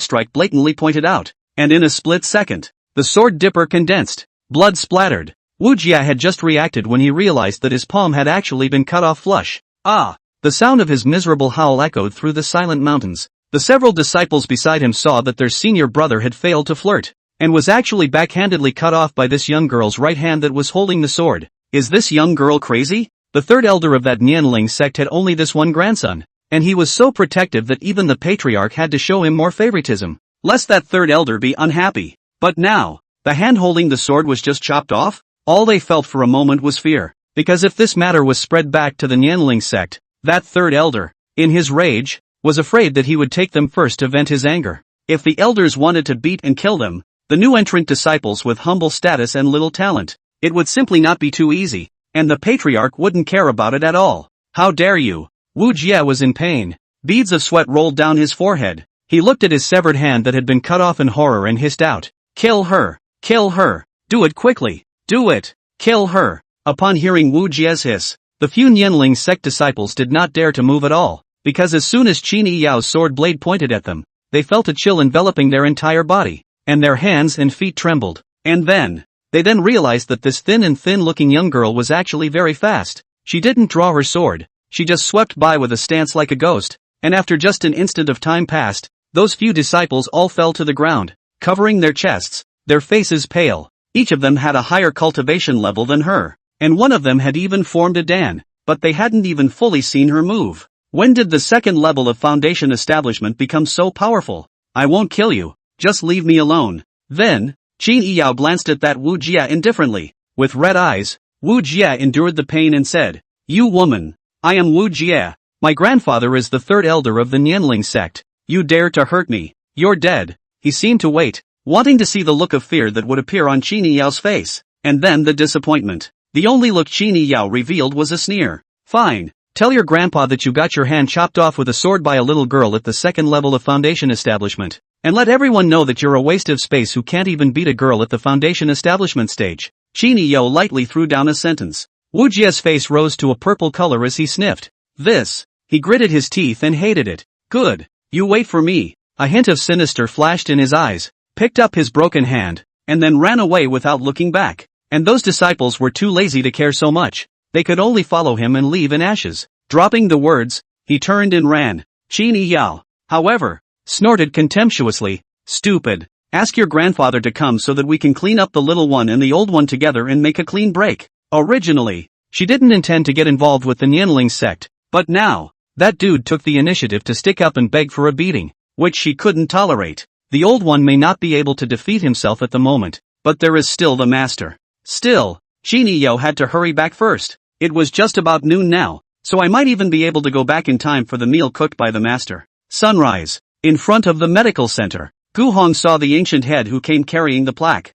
strike blatantly pointed out, and in a split second, the sword dipper condensed. Blood splattered. Wu Jie had just reacted when he realized that his palm had actually been cut off flush. Ah! The sound of his miserable howl echoed through the silent mountains. The several disciples beside him saw that their senior brother had failed to flirt, and was actually backhandedly cut off by this young girl's right hand that was holding the sword. Is this young girl crazy? The third elder of that Nianling sect had only this one grandson, and he was so protective that even the patriarch had to show him more favoritism, lest that third elder be unhappy. But now, the hand holding the sword was just chopped off? All they felt for a moment was fear, because if this matter was spread back to the Nianling sect, that third elder, in his rage, was afraid that he would take them first to vent his anger. If the elders wanted to beat and kill them, the new entrant disciples with humble status and little talent, it would simply not be too easy, and the patriarch wouldn't care about it at all. How dare you? Wu Jie was in pain. Beads of sweat rolled down his forehead. He looked at his severed hand that had been cut off in horror and hissed out, "Kill her! Kill her! Do it quickly! Do it! Kill her!" Upon hearing Wu Jie's hiss, the few Nianling sect disciples did not dare to move at all, because as soon as Qin Yi Yao's sword blade pointed at them, they felt a chill enveloping their entire body, and their hands and feet trembled. And they then realized that this thin-looking young girl was actually very fast. She didn't draw her sword, she just swept by with a stance like a ghost, and after just an instant of time passed, those few disciples all fell to the ground, covering their chests, their faces pale. Each of them had a higher cultivation level than her, and one of them had even formed a Dan, but they hadn't even fully seen her move. When did the second level of foundation establishment become so powerful? I won't kill you, just leave me alone. Then, Qin Yi Yao glanced at that Wu Jie indifferently. With red eyes, Wu Jie endured the pain and said, "You woman, I am Wu Jie. My grandfather is the third elder of the Nianling sect. You dare to hurt me, you're dead." He seemed to wait, wanting to see the look of fear that would appear on Qin Yi Yao's face, and then the disappointment. The only look Qin Yi Yao revealed was a sneer. "Fine, tell your grandpa that you got your hand chopped off with a sword by a little girl at the second level of foundation establishment, and let everyone know that you're a waste of space who can't even beat a girl at the foundation establishment stage." Qin Yi Yao lightly threw down a sentence. Wu Jie's face rose to a purple color as he sniffed. This. He gritted his teeth and hated it. "Good. You wait for me." A hint of sinister flashed in his eyes, picked up his broken hand, and then ran away without looking back. And those disciples were too lazy to care so much. They could only follow him and leave in ashes. Dropping the words, he turned and ran. Qin Yi Yao, however, snorted contemptuously, "Stupid. Ask your grandfather to come so that we can clean up the little one and the old one together and make a clean break." Originally, she didn't intend to get involved with the Nianling sect, but now, that dude took the initiative to stick up and beg for a beating, which she couldn't tolerate. The old one may not be able to defeat himself at the moment, but there is still the master. Still, Qin Yi Yao had to hurry back first. It was just about noon now, so I might even be able to go back in time for the meal cooked by the master. Sunrise. In front of the medical center, Gu Hong saw the ancient head who came carrying the plaque.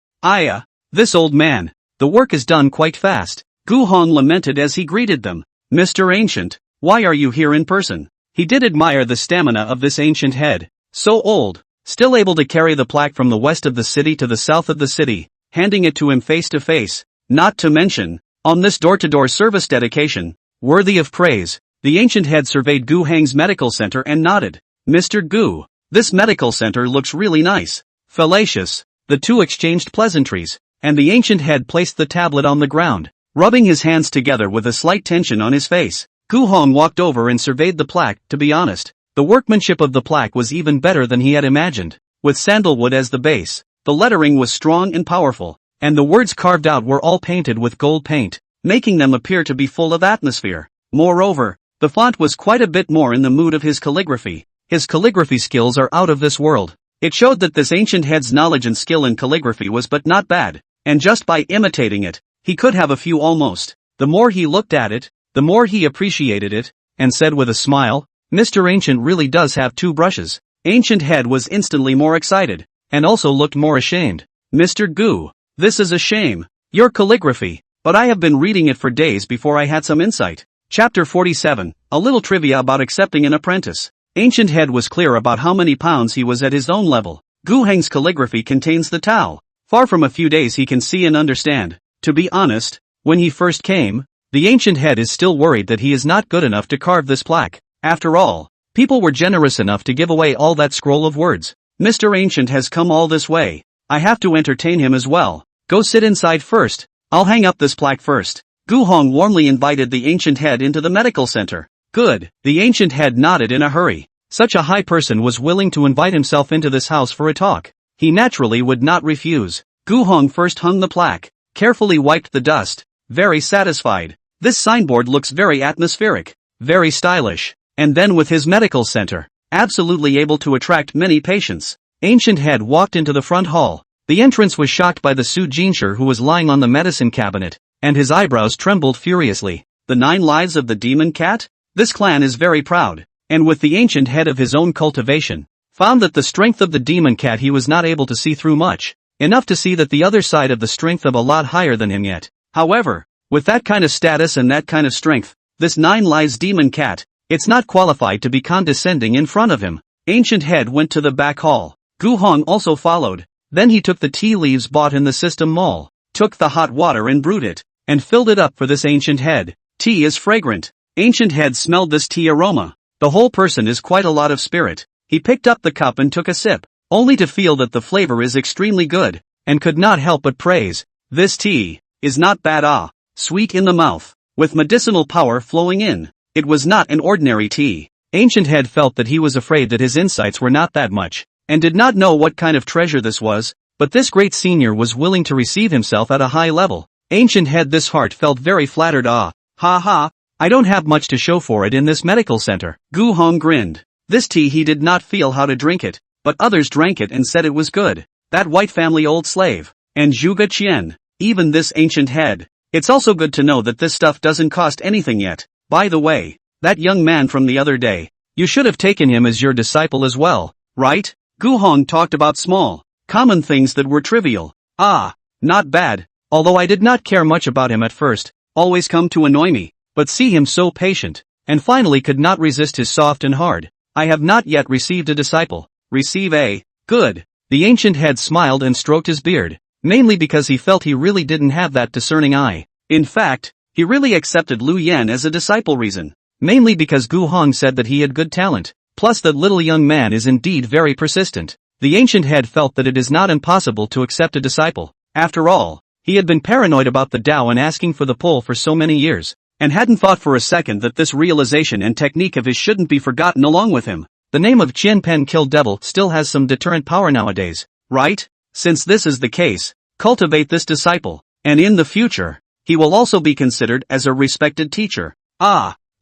This old man. The work is done quite fast. Gu Hong lamented as he greeted them. "Mr. Ancient, why are you here in person?" He did admire the stamina of this ancient head. So old, still able to carry the plaque from the west of the city to the south of the city, handing it to him face to face. Not to mention, on this door-to-door service dedication, worthy of praise, the ancient head surveyed Gu Heng's medical center and nodded. "Mr. Gu, this medical center looks really nice." Fallacious. The two exchanged pleasantries, and the ancient head placed the tablet on the ground, rubbing his hands together with a slight tension on his face. Gu Hong walked over and surveyed the plaque. To be honest, the workmanship of the plaque was even better than he had imagined. With sandalwood as the base, the lettering was strong and powerful, and the words carved out were all painted with gold paint, making them appear to be full of atmosphere. Moreover, the font was quite a bit more in the mood of his calligraphy. His calligraphy skills are out of this world. It showed that this ancient head's knowledge and skill in calligraphy was but not bad, and just by imitating it, he could have a few almost. The more he looked at it, the more he appreciated it, and said with a smile, "Mr. Ancient really does have two brushes." Ancient head was instantly more excited, and also looked more ashamed. "Mr. Gu, this is a shame. Your calligraphy, but I have been reading it for days before I had some insight." Chapter 47, a little trivia about accepting an apprentice. Ancient head was clear about how many pounds he was at his own level. Gu Heng's calligraphy contains the Tao. Far from a few days he can see and understand. To be honest, when he first came, the ancient head is still worried that he is not good enough to carve this plaque. After all, people were generous enough to give away all that scroll of words. Mr. Ancient has come all this way. I have to entertain him as well. Go sit inside first. I'll hang up this plaque first. Gu Hong warmly invited the ancient head into the medical center. Good. The ancient head nodded in a hurry. Such a high person was willing to invite himself into this house for a talk. He naturally would not refuse. Gu Hong first hung the plaque, carefully wiped the dust, very satisfied. This signboard looks very atmospheric, very stylish. And then with his medical center, absolutely able to attract many patients. Ancient Head walked into the front hall. The entrance was shocked by the Su Jinsher who was lying on the medicine cabinet, and his eyebrows trembled furiously. The 9 lives of the demon cat? This clan is very proud, and with the Ancient Head of his own cultivation, found that the strength of the demon cat he was not able to see through much, enough to see that the other side of the strength of a lot higher than him yet. However, with that kind of status and that kind of strength, this 9 lives demon cat, it's not qualified to be condescending in front of him. Ancient Head went to the back hall. Gu Hong also followed. Then he took the tea leaves bought in the system mall, took the hot water and brewed it, and filled it up for this Ancient Head. Tea is fragrant. Ancient Head smelled this tea aroma. The whole person is quite a lot of spirit. He picked up the cup and took a sip, only to feel that the flavor is extremely good, and could not help but praise. This tea is not bad, sweet in the mouth, with medicinal power flowing in. It was not an ordinary tea. Ancient Head felt that he was afraid that his insights were not that much, and did not know what kind of treasure this was, but this great senior was willing to receive himself at a high level. Ancient Head this heart felt very flattered. Ha ha, I don't have much to show for it in this medical center. Gu Hong grinned. This tea he did not feel how to drink it, but others drank it and said it was good. That white family old slave, and Zhuge Qian, even this Ancient Head. It's also good to know that this stuff doesn't cost anything yet. By the way, that young man from the other day, you should have taken him as your disciple as well, right? Gu Hong talked about small, common things that were trivial. Not bad, although I did not care much about him at first, always come to annoy me, but see him so patient, and finally could not resist his soft and hard. I have not yet received a disciple. Receive a, good. The Ancient Head smiled and stroked his beard, mainly because he felt he really didn't have that discerning eye. In fact, he really accepted Lu Yan as a disciple reason, mainly because Gu Hong said that he had good talent, plus that little young man is indeed very persistent. The Ancient Head felt that it is not impossible to accept a disciple. After all, he had been paranoid about the Tao and asking for the pull for so many years, and hadn't thought for a second that this realization and technique of his shouldn't be forgotten along with him. The name of Qian Pen Kill Devil still has some deterrent power nowadays, right? Since this is the case, cultivate this disciple, and in the future, he will also be considered as a respected teacher.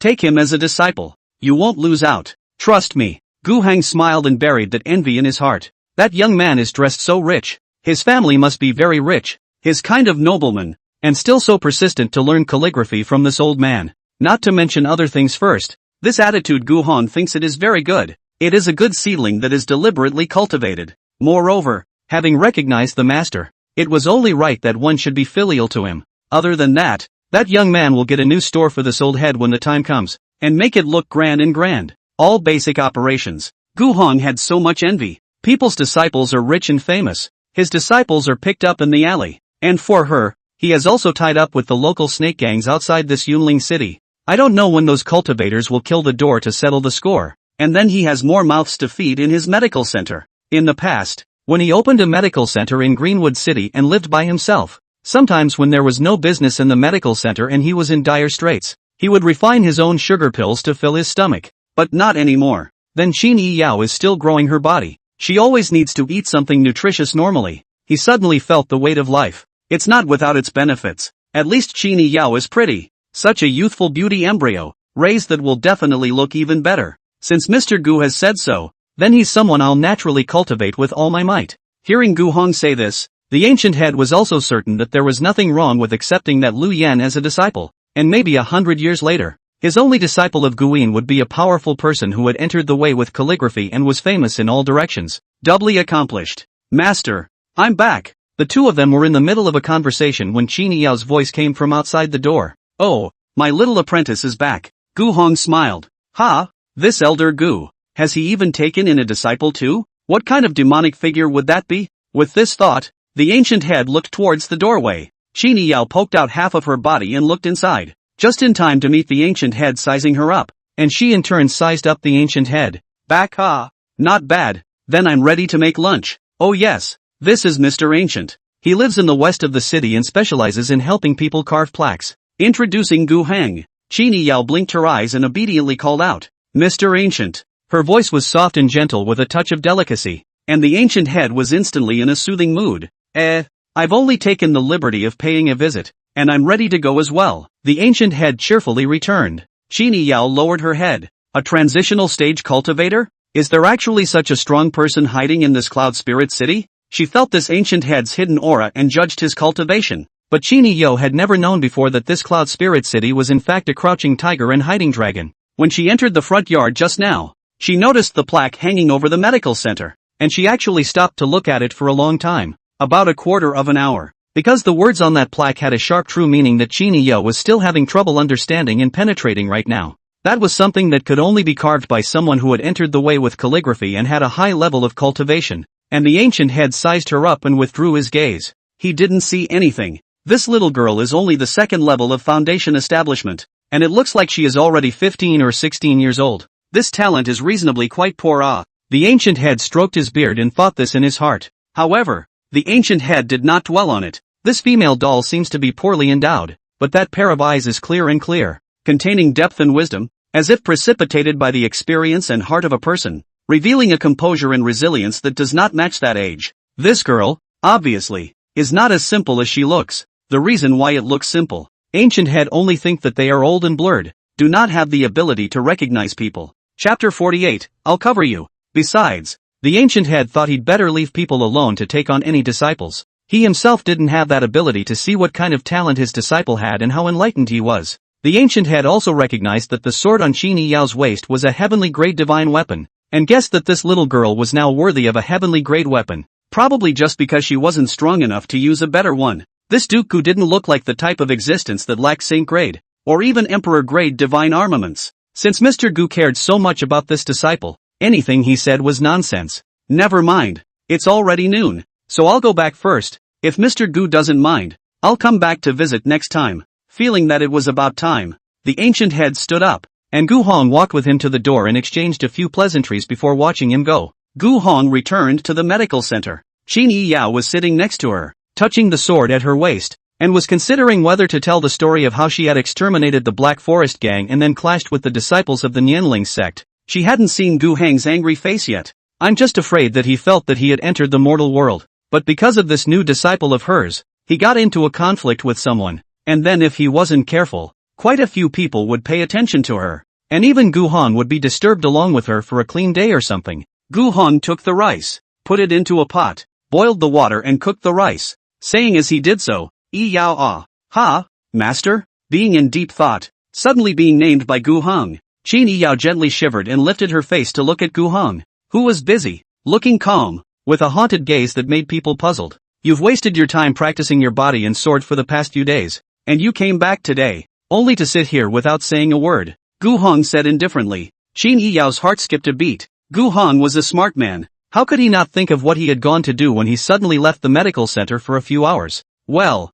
Take him as a disciple. You won't lose out. Trust me. Gu Hang smiled and buried that envy in his heart. That young man is dressed so rich. His family must be very rich. His kind of nobleman, and still so persistent to learn calligraphy from this old man. Not to mention other things first. This attitude Gu Hong thinks it is very good. It is a good seedling that is deliberately cultivated. Moreover, having recognized the master, it was only right that one should be filial to him. Other than that, that young man will get a new store for this old head when the time comes, and make it look grand and grand. All basic operations. Gu Hong had so much envy. People's disciples are rich and famous. His disciples are picked up in the alley. And for her, he has also tied up with the local snake gangs outside this Yunling city. I don't know when those cultivators will kill the door to settle the score. And then he has more mouths to feed in his medical center. In the past, when he opened a medical center in Greenwood City and lived by himself, sometimes when there was no business in the medical center and he was in dire straits, he would refine his own sugar pills to fill his stomach. But not anymore. Then Qin Yi Yao is still growing her body. She always needs to eat something nutritious normally. He suddenly felt the weight of life. It's not without its benefits. At least Qin Yi Yao is pretty. Such a youthful beauty embryo, raised that will definitely look even better. Since Mr. Gu has said so, then he's someone I'll naturally cultivate with all my might. Hearing Gu Hong say this, the ancient head was also certain that there was nothing wrong with accepting that Lu Yan as a disciple, and maybe 100 years later, his only disciple of Guin would be a powerful person who had entered the way with calligraphy and was famous in all directions. Doubly accomplished. Master, I'm back. The two of them were in the middle of a conversation when Qin Yao's voice came from outside the door. Oh, my little apprentice is back. Gu Hong smiled. Ha, this elder Gu. Has he even taken in a disciple too? What kind of demonic figure would that be? With this thought, the ancient head looked towards the doorway. Qin Yao poked out half of her body and looked inside, just in time to meet the ancient head sizing her up, and she in turn sized up the ancient head. Back ha, not bad, then I'm ready to make lunch. Oh yes, this is Mr. Ancient. He lives in the west of the city and specializes in helping people carve plaques. Introducing Gu Heng. Qin Yao blinked her eyes and obediently called out, Mr. Ancient. Her voice was soft and gentle with a touch of delicacy, and the ancient head was instantly in a soothing mood. I've only taken the liberty of paying a visit, and I'm ready to go as well, the ancient head cheerfully returned. Qini Yao lowered her head. A transitional stage cultivator? Is there actually such a strong person hiding in this cloud spirit city? She felt this ancient head's hidden aura and judged his cultivation. But Qini Yao had never known before that this cloud spirit city was in fact a crouching tiger and hiding dragon. When she entered the front yard just now, she noticed the plaque hanging over the medical center, and she actually stopped to look at it for a long time, about a quarter of an hour, because the words on that plaque had a sharp true meaning that Qini Yao was still having trouble understanding and penetrating right now. That was something that could only be carved by someone who had entered the way with calligraphy and had a high level of cultivation, and the ancient head sized her up and withdrew his gaze. He didn't see anything. This little girl is only the second level of foundation establishment, and it looks like she is already 15 or 16 years old. This talent is reasonably quite poor. The ancient head stroked his beard and thought this in his heart. However, the ancient head did not dwell on it. This female doll seems to be poorly endowed, but that pair of eyes is clear, containing depth and wisdom, as if precipitated by the experience and heart of a person, revealing a composure and resilience that does not match that age. This girl, obviously, is not as simple as she looks. The reason why it looks simple, ancient head only think that they are old and blurred, do not have the ability to recognize people. Chapter 48, I'll cover you. Besides, the ancient head thought he'd better leave people alone to take on any disciples. He himself didn't have that ability to see what kind of talent his disciple had and how enlightened he was. The ancient head also recognized that the sword on Qini Yao's waist was a heavenly grade divine weapon, and guessed that this little girl was now worthy of a heavenly grade weapon, probably just because she wasn't strong enough to use a better one. This Dooku didn't look like the type of existence that lacked saint grade, or even emperor grade divine armaments. Since Mr. Gu cared so much about this disciple, anything he said was nonsense. Never mind, it's already noon, so I'll go back first. If Mr. Gu doesn't mind, I'll come back to visit next time. Feeling that it was about time, the ancient head stood up, and Gu Hong walked with him to the door and exchanged a few pleasantries before watching him go. Gu Hong returned to the medical center. Qini Yao was sitting next to her, touching the sword at her waist, and was considering whether to tell the story of how she had exterminated the Black Forest gang and then clashed with the disciples of the Nianling sect. She hadn't seen Gu Heng's angry face yet. I'm just afraid that he felt that he had entered the mortal world, but because of this new disciple of hers, he got into a conflict with someone. And then if he wasn't careful, quite a few people would pay attention to her, and even Gu Hong would be disturbed along with her for a clean day or something. Gu Hong took the rice, put it into a pot, boiled the water and cooked the rice, saying as he did so, Yao ah, ha, master, being in deep thought, suddenly being named by Gu Hong. Qini Yao gently shivered and lifted her face to look at Gu Hong, who was busy, looking calm, with a haunted gaze that made people puzzled. You've wasted your time practicing your body and sword for the past few days. And you came back today, only to sit here without saying a word, Gu Hong said indifferently. Qini Yao's heart skipped a beat. Gu Hong was a smart man. How could he not think of what he had gone to do when he suddenly left the medical center for a few hours? Well,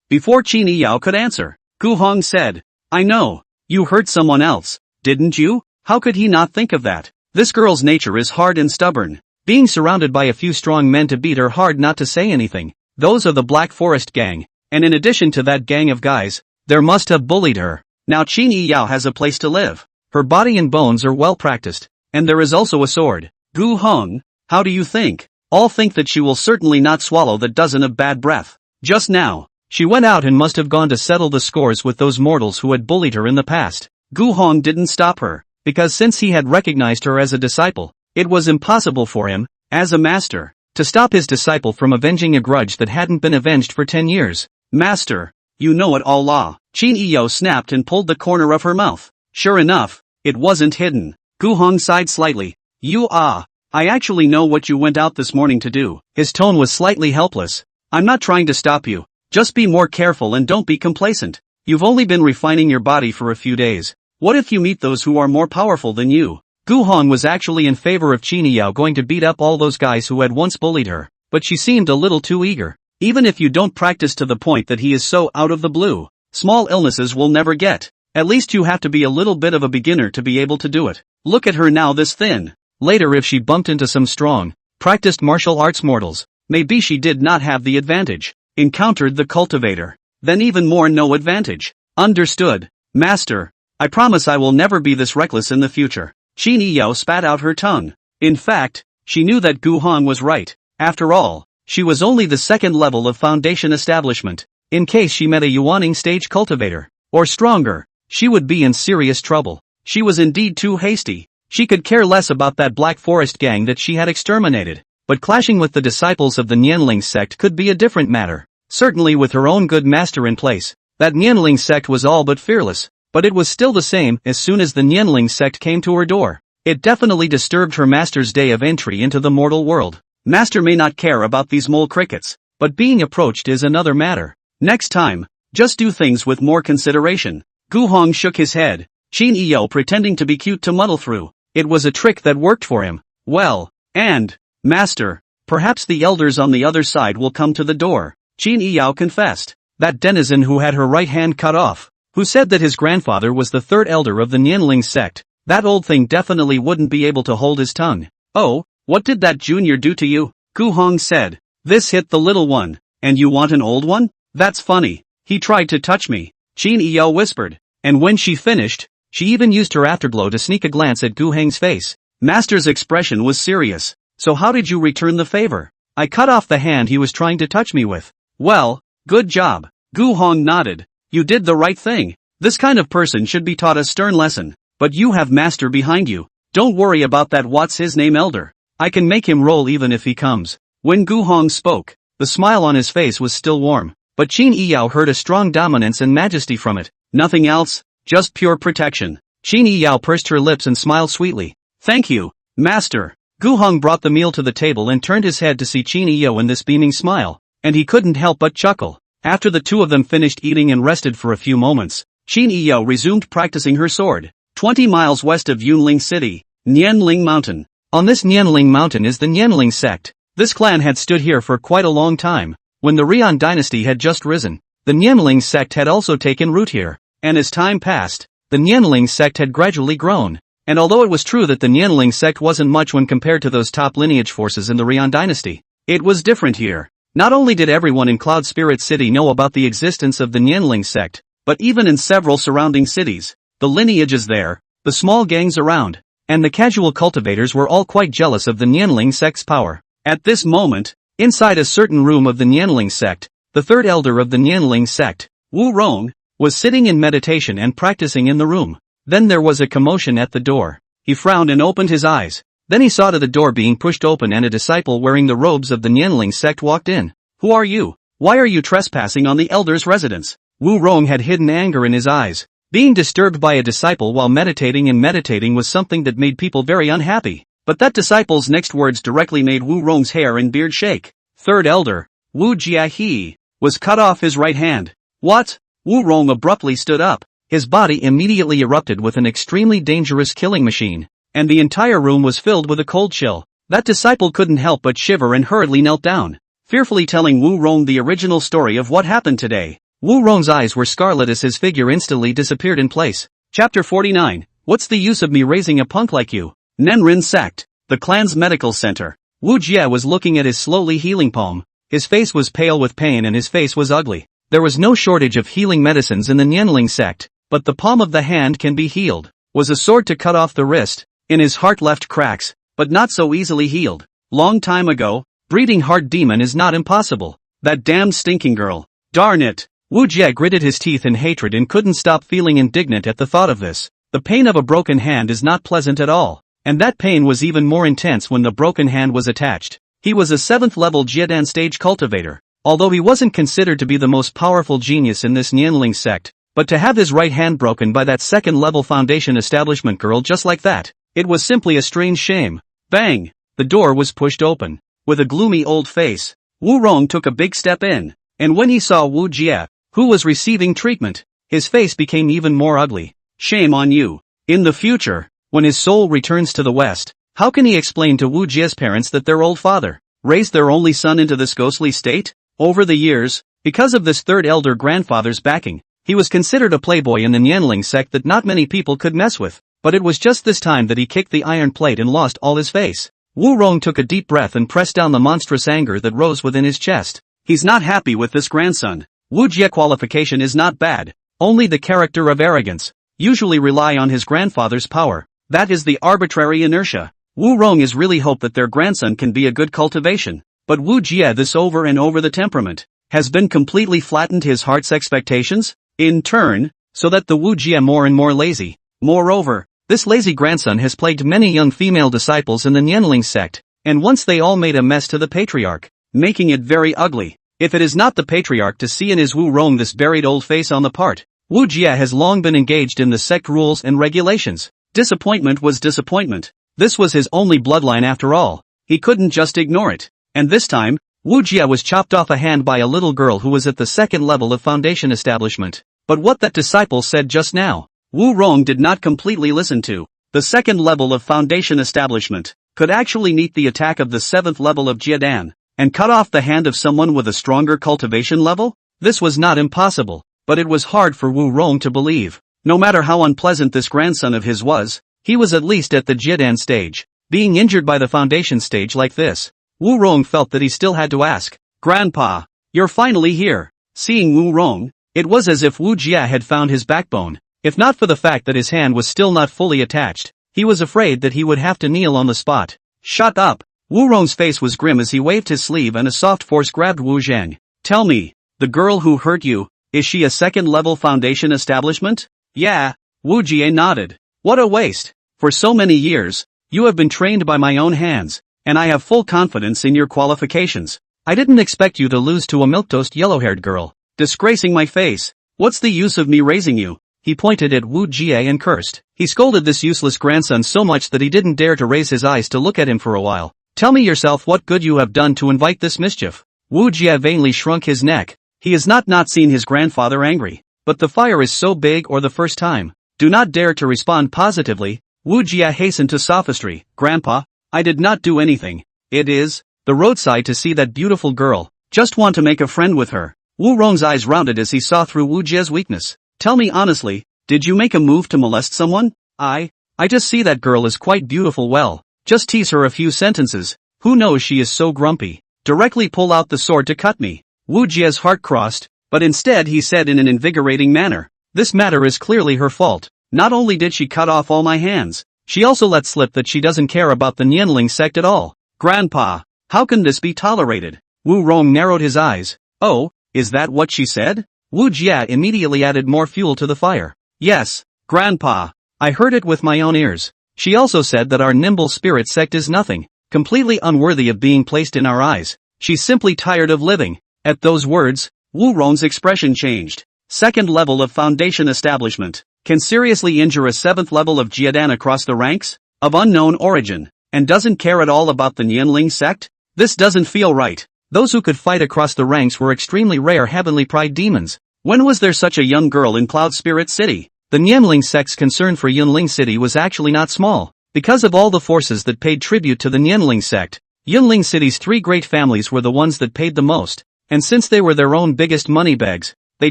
before Qini Yao could answer, Gu Hong said, I know, you hurt someone else, didn't you? How could he not think of that? This girl's nature is hard and stubborn. Being surrounded by a few strong men to beat her hard not to say anything. Those are the Black Forest gang. And in addition to that gang of guys, there must have bullied her. Now Qini Yao has a place to live. Her body and bones are well practiced, and there is also a sword. Gu Hong, how do you think? All think that she will certainly not swallow the dozen of bad breath. Just now, she went out and must have gone to settle the scores with those mortals who had bullied her in the past. Gu Hong didn't stop her, because since he had recognized her as a disciple, it was impossible for him, as a master, to stop his disciple from avenging a grudge that hadn't been avenged for 10 years. Master, you know it all law. Qini Yao snapped and pulled the corner of her mouth. Sure enough, it wasn't hidden. Gu Hong sighed slightly. I actually know what you went out this morning to do. His tone was slightly helpless. I'm not trying to stop you. Just be more careful and don't be complacent. You've only been refining your body for a few days. What if you meet those who are more powerful than you? Gu Hong was actually in favor of Qini Yao going to beat up all those guys who had once bullied her, but she seemed a little too eager. Even if you don't practice to the point that he is so out of the blue, small illnesses will never get. At least you have to be a little bit of a beginner to be able to do it. Look at her now this thin. Later if she bumped into some strong, practiced martial arts mortals, maybe she did not have the advantage. Encountered the cultivator. Then even more no advantage. Understood. Master, I promise I will never be this reckless in the future. Qin Yao spat out her tongue. In fact, she knew that Gu Hong was right. After all, she was only the second level of foundation establishment. In case she met a Yuaning stage cultivator, or stronger, she would be in serious trouble. She was indeed too hasty. She could care less about that Black Forest gang that she had exterminated. But clashing with the disciples of the Nianling sect could be a different matter. Certainly with her own good master in place, that Nianling sect was all but fearless. But it was still the same as soon as the Nianling sect came to her door. It definitely disturbed her master's day of entry into the mortal world. Master may not care about these mole crickets, but being approached is another matter. Next time, just do things with more consideration. Gu Hong shook his head, Qin Yao pretending to be cute to muddle through. It was a trick that worked for him. Well, and, Master, perhaps the elders on the other side will come to the door, Qin Yao confessed. That denizen who had her right hand cut off, who said that his grandfather was the third elder of the Nianling sect, that old thing definitely wouldn't be able to hold his tongue. Oh, what did that junior do to you? Gu Hong said. This hit the little one, and you want an old one? That's funny. He tried to touch me, Qin Yao whispered, and when she finished, she even used her afterglow to sneak a glance at Gu Heng's face. Master's expression was serious. So how did you return the favor? I cut off the hand he was trying to touch me with. Well, good job. Gu Hong nodded. You did the right thing. This kind of person should be taught a stern lesson. But you have Master behind you. Don't worry about that what's-his-name elder. I can make him roll even if he comes. When Gu Hong spoke, the smile on his face was still warm. But Qin Yao heard a strong dominance and majesty from it. Nothing else, just pure protection. Qin Yao pursed her lips and smiled sweetly. Thank you, Master. Gu Hong brought the meal to the table and turned his head to see Qin Yao in this beaming smile, and he couldn't help but chuckle. After the two of them finished eating and rested for a few moments, Qin Yao resumed practicing her sword. 20 miles west of Yunling City, Nianling Mountain. On this Nianling Mountain is the Nianling sect. This clan had stood here for quite a long time. When the Rian dynasty had just risen, the Nianling sect had also taken root here, and as time passed, the Nianling sect had gradually grown. And although it was true that the Nianling sect wasn't much when compared to those top lineage forces in the Rian dynasty, it was different here. Not only did everyone in Cloud Spirit City know about the existence of the Nianling sect, but even in several surrounding cities, the lineages there, the small gangs around, and the casual cultivators were all quite jealous of the Nianling sect's power. At this moment, inside a certain room of the Nianling sect, the third elder of the Nianling sect, Wu Rong, was sitting in meditation and practicing in the room. Then there was a commotion at the door. He frowned and opened his eyes. Then he saw to the door being pushed open and a disciple wearing the robes of the Nianling sect walked in. Who are you? Why are you trespassing on the elder's residence? Wu Rong had hidden anger in his eyes. Being disturbed by a disciple while meditating was something that made people very unhappy. But that disciple's next words directly made Wu Rong's hair and beard shake. Third elder, Wu Jiahe, was cut off his right hand. What? Wu Rong abruptly stood up. His body immediately erupted with an extremely dangerous killing machine, and the entire room was filled with a cold chill. That disciple couldn't help but shiver and hurriedly knelt down, fearfully telling Wu Rong the original story of what happened today. Wu Rong's eyes were scarlet as his figure instantly disappeared in place. Chapter 49. What's the use of me raising a punk like you? Nenrin sect, the clan's medical center. Wu Jie was looking at his slowly healing palm. His face was pale with pain and his face was ugly. There was no shortage of healing medicines in the Nianling sect, but the palm of the hand can be healed. Was a sword to cut off the wrist? In his heart left cracks, but not so easily healed. Long time ago, breeding heart demon is not impossible. That damned stinking girl. Darn it. Wu Jie gritted his teeth in hatred and couldn't stop feeling indignant at the thought of this. The pain of a broken hand is not pleasant at all, and that pain was even more intense when the broken hand was attached. He was a 7th level Jiedan stage cultivator, although he wasn't considered to be the most powerful genius in this Nianling sect, but to have his right hand broken by that 2nd level foundation establishment girl just like that, it was simply a strange shame. Bang! The door was pushed open. With a gloomy old face, Wu Rong took a big step in, and when he saw Wu Jie, who was receiving treatment, his face became even more ugly. Shame on you. In the future, when his soul returns to the West, how can he explain to Wu Jie's parents that their old father raised their only son into this ghostly state? Over the years, because of this third elder grandfather's backing, he was considered a playboy in the Nianling sect that not many people could mess with, but it was just this time that he kicked the iron plate and lost all his face. Wu Rong took a deep breath and pressed down the monstrous anger that rose within his chest. He's not happy with this grandson. Wu Jie qualification is not bad, only the character of arrogance. Usually rely on his grandfather's power, That is the arbitrary inertia. Wu Rong is really hope that their grandson can be a good cultivation. But Wu Jie this over and over the temperament has been completely flattened his heart's expectations, in turn, so that the Wu Jie more and more lazy. Moreover, this lazy grandson has plagued many young female disciples in the Nianling sect, and once they all made a mess to the patriarch, making it very ugly. If it is not the patriarch to see in his Wu Rong this buried old face on the part, Wu Jie has long been engaged in the sect rules and regulations. Disappointment was disappointment. This was his only bloodline after all. He couldn't just ignore it. And this time, Wu Jie was chopped off a hand by a little girl who was at the second level of foundation establishment. But what that disciple said just now, Wu Rong did not completely listen to. The second level of foundation establishment could actually meet the attack of the seventh level of Jiedan, and cut off the hand of someone with a stronger cultivation level? This was not impossible, but it was hard for Wu Rong to believe. No matter how unpleasant this grandson of his was, he was at least at the Jiedan stage. Being injured by the foundation stage like this, Wu Rong felt that he still had to ask, "Grandpa, you're finally here." Seeing Wu Rong, it was as if Wu Jie had found his backbone. If not for the fact that his hand was still not fully attached, he was afraid that he would have to kneel on the spot. "Shut up!" Wu Rong's face was grim as he waved his sleeve and a soft force grabbed Wu Zhang. "Tell me, the girl who hurt you, is she a second-level foundation establishment?" "Yeah." Wu Jie nodded. "What a waste. For so many years, you have been trained by my own hands, and I have full confidence in your qualifications. I didn't expect you to lose to a milquetoast yellow-haired girl. Disgracing my face. What's the use of me raising you?" He pointed at Wu Jie and cursed. He scolded this useless grandson so much that he didn't dare to raise his eyes to look at him for a while. "Tell me yourself what good you have done to invite this mischief." Wu Jie vainly shrunk his neck. He has not seen his grandfather angry. But the fire is so big or the first time. Do not dare to respond positively. Wu Jie hastened to sophistry. "Grandpa, I did not do anything. It is the roadside to see that beautiful girl. Just want to make a friend with her." Wu Rong's eyes rounded as he saw through Wu Jie's weakness. "Tell me honestly, did you make a move to molest someone?" I just see that girl is quite beautiful. Well, just tease her a few sentences. Who knows, she is so grumpy. Directly pull out the sword to cut me." Wu Jie's heart crossed, but instead he said in an invigorating manner, "This matter is clearly her fault. Not only did she cut off all my hands, she also let slip that she doesn't care about the Nianling sect at all. Grandpa, how can this be tolerated?" Wu Rong narrowed his eyes. "Oh, is that what she said?" Wu Jie immediately added more fuel to the fire. "Yes, Grandpa. I heard it with my own ears. She also said that our nimble spirit sect is nothing, completely unworthy of being placed in our eyes. She's simply tired of living." At those words, Wu Rong's expression changed. Second level of foundation establishment can seriously injure a seventh level of Jiedan across the ranks, of unknown origin, and doesn't care at all about the Nianling sect? This doesn't feel right. Those who could fight across the ranks were extremely rare heavenly pride demons. When was there such a young girl in Cloud Spirit City? The Nianling sect's concern for Yunling City was actually not small. Because of all the forces that paid tribute to the Nianling sect, Yunling City's three great families were the ones that paid the most, and since they were their own biggest moneybags, they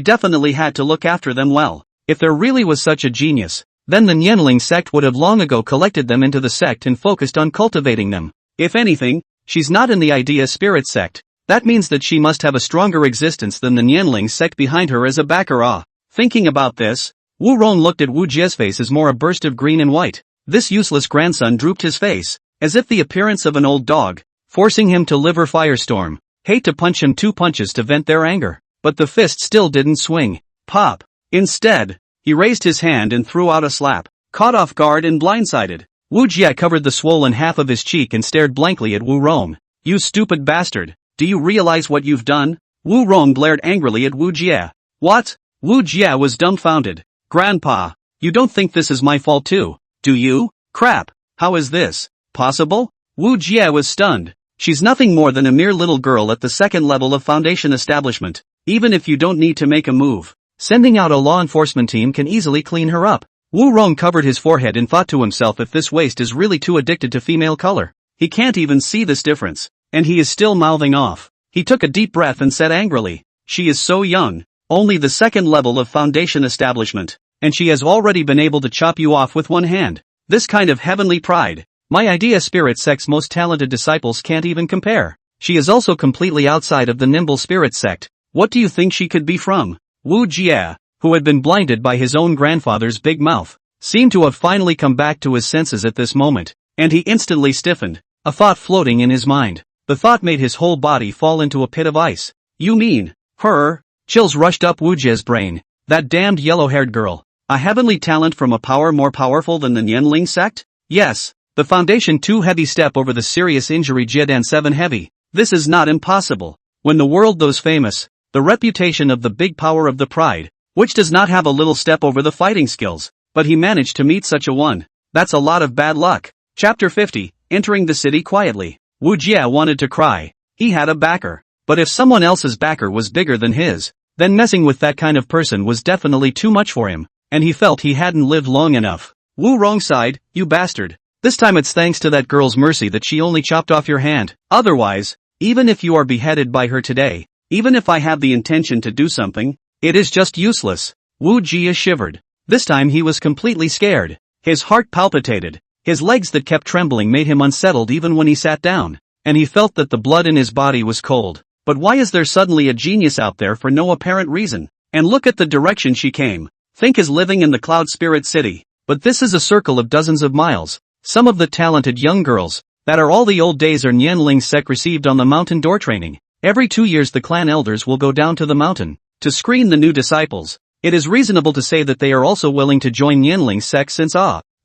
definitely had to look after them well. If there really was such a genius, then the Nianling sect would have long ago collected them into the sect and focused on cultivating them. If anything, she's not in the Idea Spirit sect. That means that she must have a stronger existence than the Nianling sect behind her as a backer. Thinking about this, Wu Rong looked at Wu Jie's face as more a burst of green and white. This useless grandson drooped his face, as if the appearance of an old dog, forcing him to live or firestorm. Hate to punch him 2 punches to vent their anger, but the fist still didn't swing. Pop. Instead, he raised his hand and threw out a slap. Caught off guard and blindsided, Wu Jie covered the swollen half of his cheek and stared blankly at Wu Rong. "You stupid bastard, do you realize what you've done?" Wu Rong glared angrily at Wu Jie. "What?" Wu Jie was dumbfounded. "Grandpa, you don't think this is my fault too, do you?" "Crap, how is this possible?" Wu Jie was stunned. "She's nothing more than a mere little girl at the second level of foundation establishment. Even if you don't need to make a move, sending out a law enforcement team can easily clean her up." Wu Rong covered his forehead and thought to himself, if this waste is really too addicted to female color, he can't even see this difference, and he is still mouthing off. He took a deep breath and said angrily, "She is so young, only the second level of foundation establishment, and she has already been able to chop you off with one hand. This kind of heavenly pride, my Idea Spirit sect's most talented disciples can't even compare. She is also completely outside of the Nimble Spirit sect. What do you think she could be from?" Wu Jie, who had been blinded by his own grandfather's big mouth, seemed to have finally come back to his senses at this moment, and he instantly stiffened, a thought floating in his mind. The thought made his whole body fall into a pit of ice. You mean, her? Chills rushed up Wu Jie's brain. That damned yellow-haired girl. A heavenly talent from a power more powerful than the Nianling sect? Yes. The Foundation 2 heavy step over the serious injury Jiedan 7 heavy. This is not impossible. When the world those famous, the reputation of the big power of the pride, which does not have a little step over the fighting skills, but he managed to meet such a one. That's a lot of bad luck. Chapter 50, entering the city quietly. Wu Jie wanted to cry. He had a backer. But if someone else's backer was bigger than his, then messing with that kind of person was definitely too much for him, and he felt he hadn't lived long enough. Wu Rong sighed, you bastard. This time it's thanks to that girl's mercy that she only chopped off your hand. Otherwise, even if you are beheaded by her today, even if I have the intention to do something, it is just useless. Wu Jie shivered. This time he was completely scared. His heart palpitated. His legs that kept trembling made him unsettled even when he sat down, and he felt that the blood in his body was cold. But why is there suddenly a genius out there for no apparent reason? And look at the direction she came. Think is living in the Cloud Spirit City. But this is a circle of dozens of miles. Some of the talented young girls, that are all the old days are Nianling sect received on the mountain door training. Every 2 years the clan elders will go down to the mountain, to screen the new disciples. It is reasonable to say that they are also willing to join Nianling sect since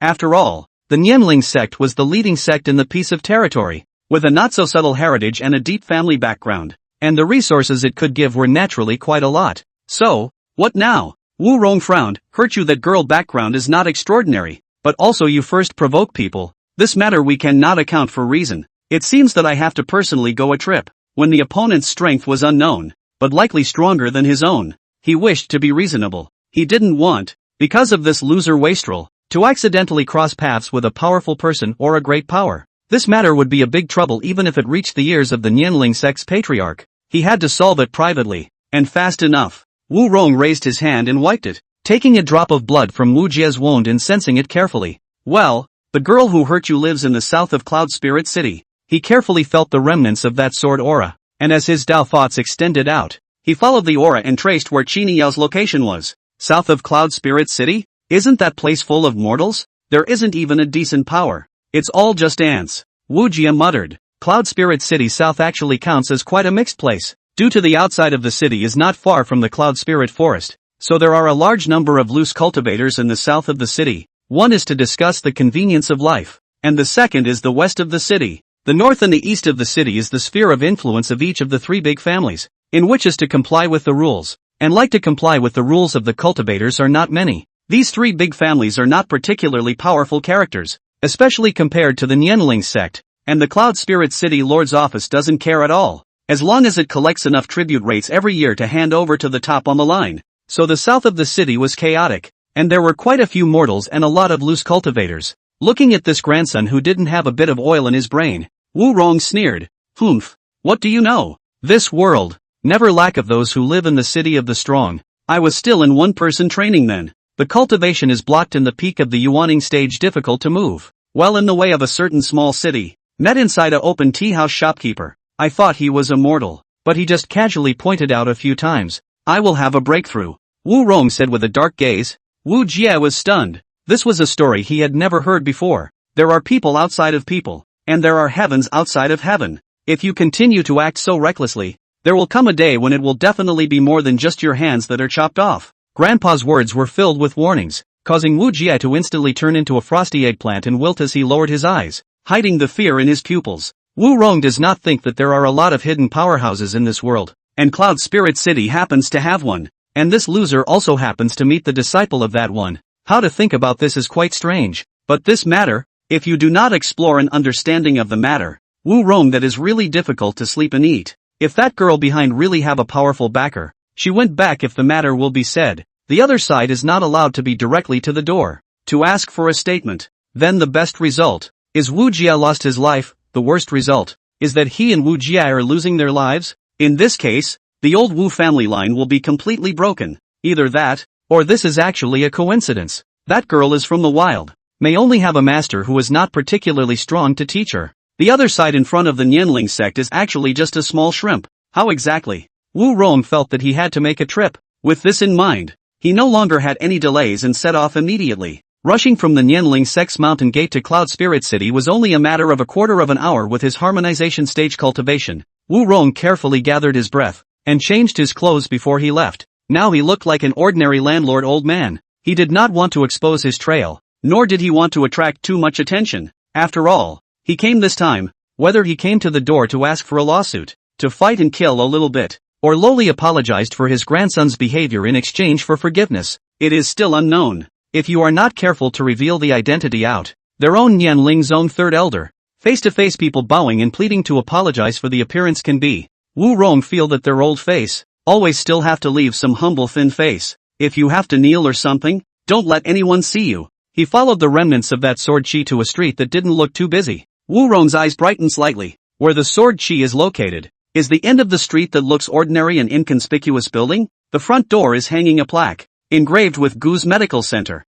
after all, the Nianling sect was the leading sect in the piece of territory, with a not-so-subtle heritage and a deep family background. And the resources it could give were naturally quite a lot. So, what now? Wu Rong frowned. Hurt you that girl background is not extraordinary, but also you first provoke people. This matter we cannot account for reason. It seems that I have to personally go a trip. When the opponent's strength was unknown, but likely stronger than his own, he wished to be reasonable. He didn't want, because of this loser wastrel, to accidentally cross paths with a powerful person or a great power. This matter would be a big trouble even if it reached the ears of the Nianling sect's patriarch. He had to solve it privately, and fast enough. Wu Rong raised his hand and wiped it, taking a drop of blood from Wu Jie's wound and sensing it carefully. Well, the girl who hurt you lives in the south of Cloud Spirit City. He carefully felt the remnants of that sword aura, and as his Dao thoughts extended out, he followed the aura and traced where Qiniyao's location was. South of Cloud Spirit City? Isn't that place full of mortals? There isn't even a decent power. It's all just ants. Wu Jie muttered. Cloud Spirit City South actually counts as quite a mixed place. Due to the outside of the city is not far from the Cloud Spirit Forest, so there are a large number of loose cultivators in the south of the city. One is to discuss the convenience of life, and the second is the west of the city. The north and the east of the city is the sphere of influence of each of the three big families, in which is to comply with the rules, and like to comply with the rules of the cultivators are not many. These three big families are not particularly powerful characters, especially compared to the Nianling sect, and the Cloud Spirit City Lord's office doesn't care at all, as long as it collects enough tribute rates every year to hand over to the top on the line. So the south of the city was chaotic, and there were quite a few mortals and a lot of loose cultivators. Looking at this grandson who didn't have a bit of oil in his brain, Wu Rong sneered. Humph, what do you know? This world, never lack of those who live in the city of the strong. I was still in one-person training then. The cultivation is blocked in the peak of the Yuaning stage, difficult to move. Well in the way of a certain small city. Met inside a open tea house shopkeeper. I thought he was immortal, but he just casually pointed out a few times. I will have a breakthrough. Wu Rong said with a dark gaze. Wu Jie was stunned. This was a story he had never heard before. There are people outside of people, and there are heavens outside of heaven. If you continue to act so recklessly, there will come a day when it will definitely be more than just your hands that are chopped off. Grandpa's words were filled with warnings, causing Wu Jie to instantly turn into a frosty eggplant and wilt as he lowered his eyes, hiding the fear in his pupils. Wu Rong does not think that there are a lot of hidden powerhouses in this world, and Cloud Spirit City happens to have one, and this loser also happens to meet the disciple of that one. How to think about this is quite strange, but this matter, if you do not explore an understanding of the matter, Wu Rong, that is really difficult to sleep and eat. If that girl behind really have a powerful backer, she went back if the matter will be said. The other side is not allowed to be directly to the door, to ask for a statement. Then the best result is Wu Jie lost his life. The worst result is that he and Wu Jie are losing their lives. In this case, the old Wu family line will be completely broken. Either that, or this is actually a coincidence. That girl is from the wild, may only have a master who is not particularly strong to teach her. The other side in front of the Nianling sect is actually just a small shrimp. How exactly? Wu Rong felt that he had to make a trip. With this in mind, he no longer had any delays and set off immediately. Rushing from the Nianling Sex Mountain Gate to Cloud Spirit City was only a matter of a quarter of an hour with his harmonization stage cultivation. Wu Rong carefully gathered his breath and changed his clothes before he left. Now he looked like an ordinary landlord old man. He did not want to expose his trail, nor did he want to attract too much attention. After all, he came this time, whether he came to the door to ask for a lawsuit, to fight and kill a little bit, or lowly apologized for his grandson's behavior in exchange for forgiveness, it is still unknown. If you are not careful to reveal the identity out, their own Nianling's own third elder, face-to-face people bowing and pleading to apologize for the appearance can be. Wu Rong feel that their old face, always still have to leave some humble thin face. If you have to kneel or something, don't let anyone see you. He followed the remnants of that sword chi to a street that didn't look too busy. Wu Rong's eyes brightened slightly. Where the sword chi is located, is the end of the street that looks ordinary and inconspicuous building. The front door is hanging a plaque, engraved with Gu's Medical Center.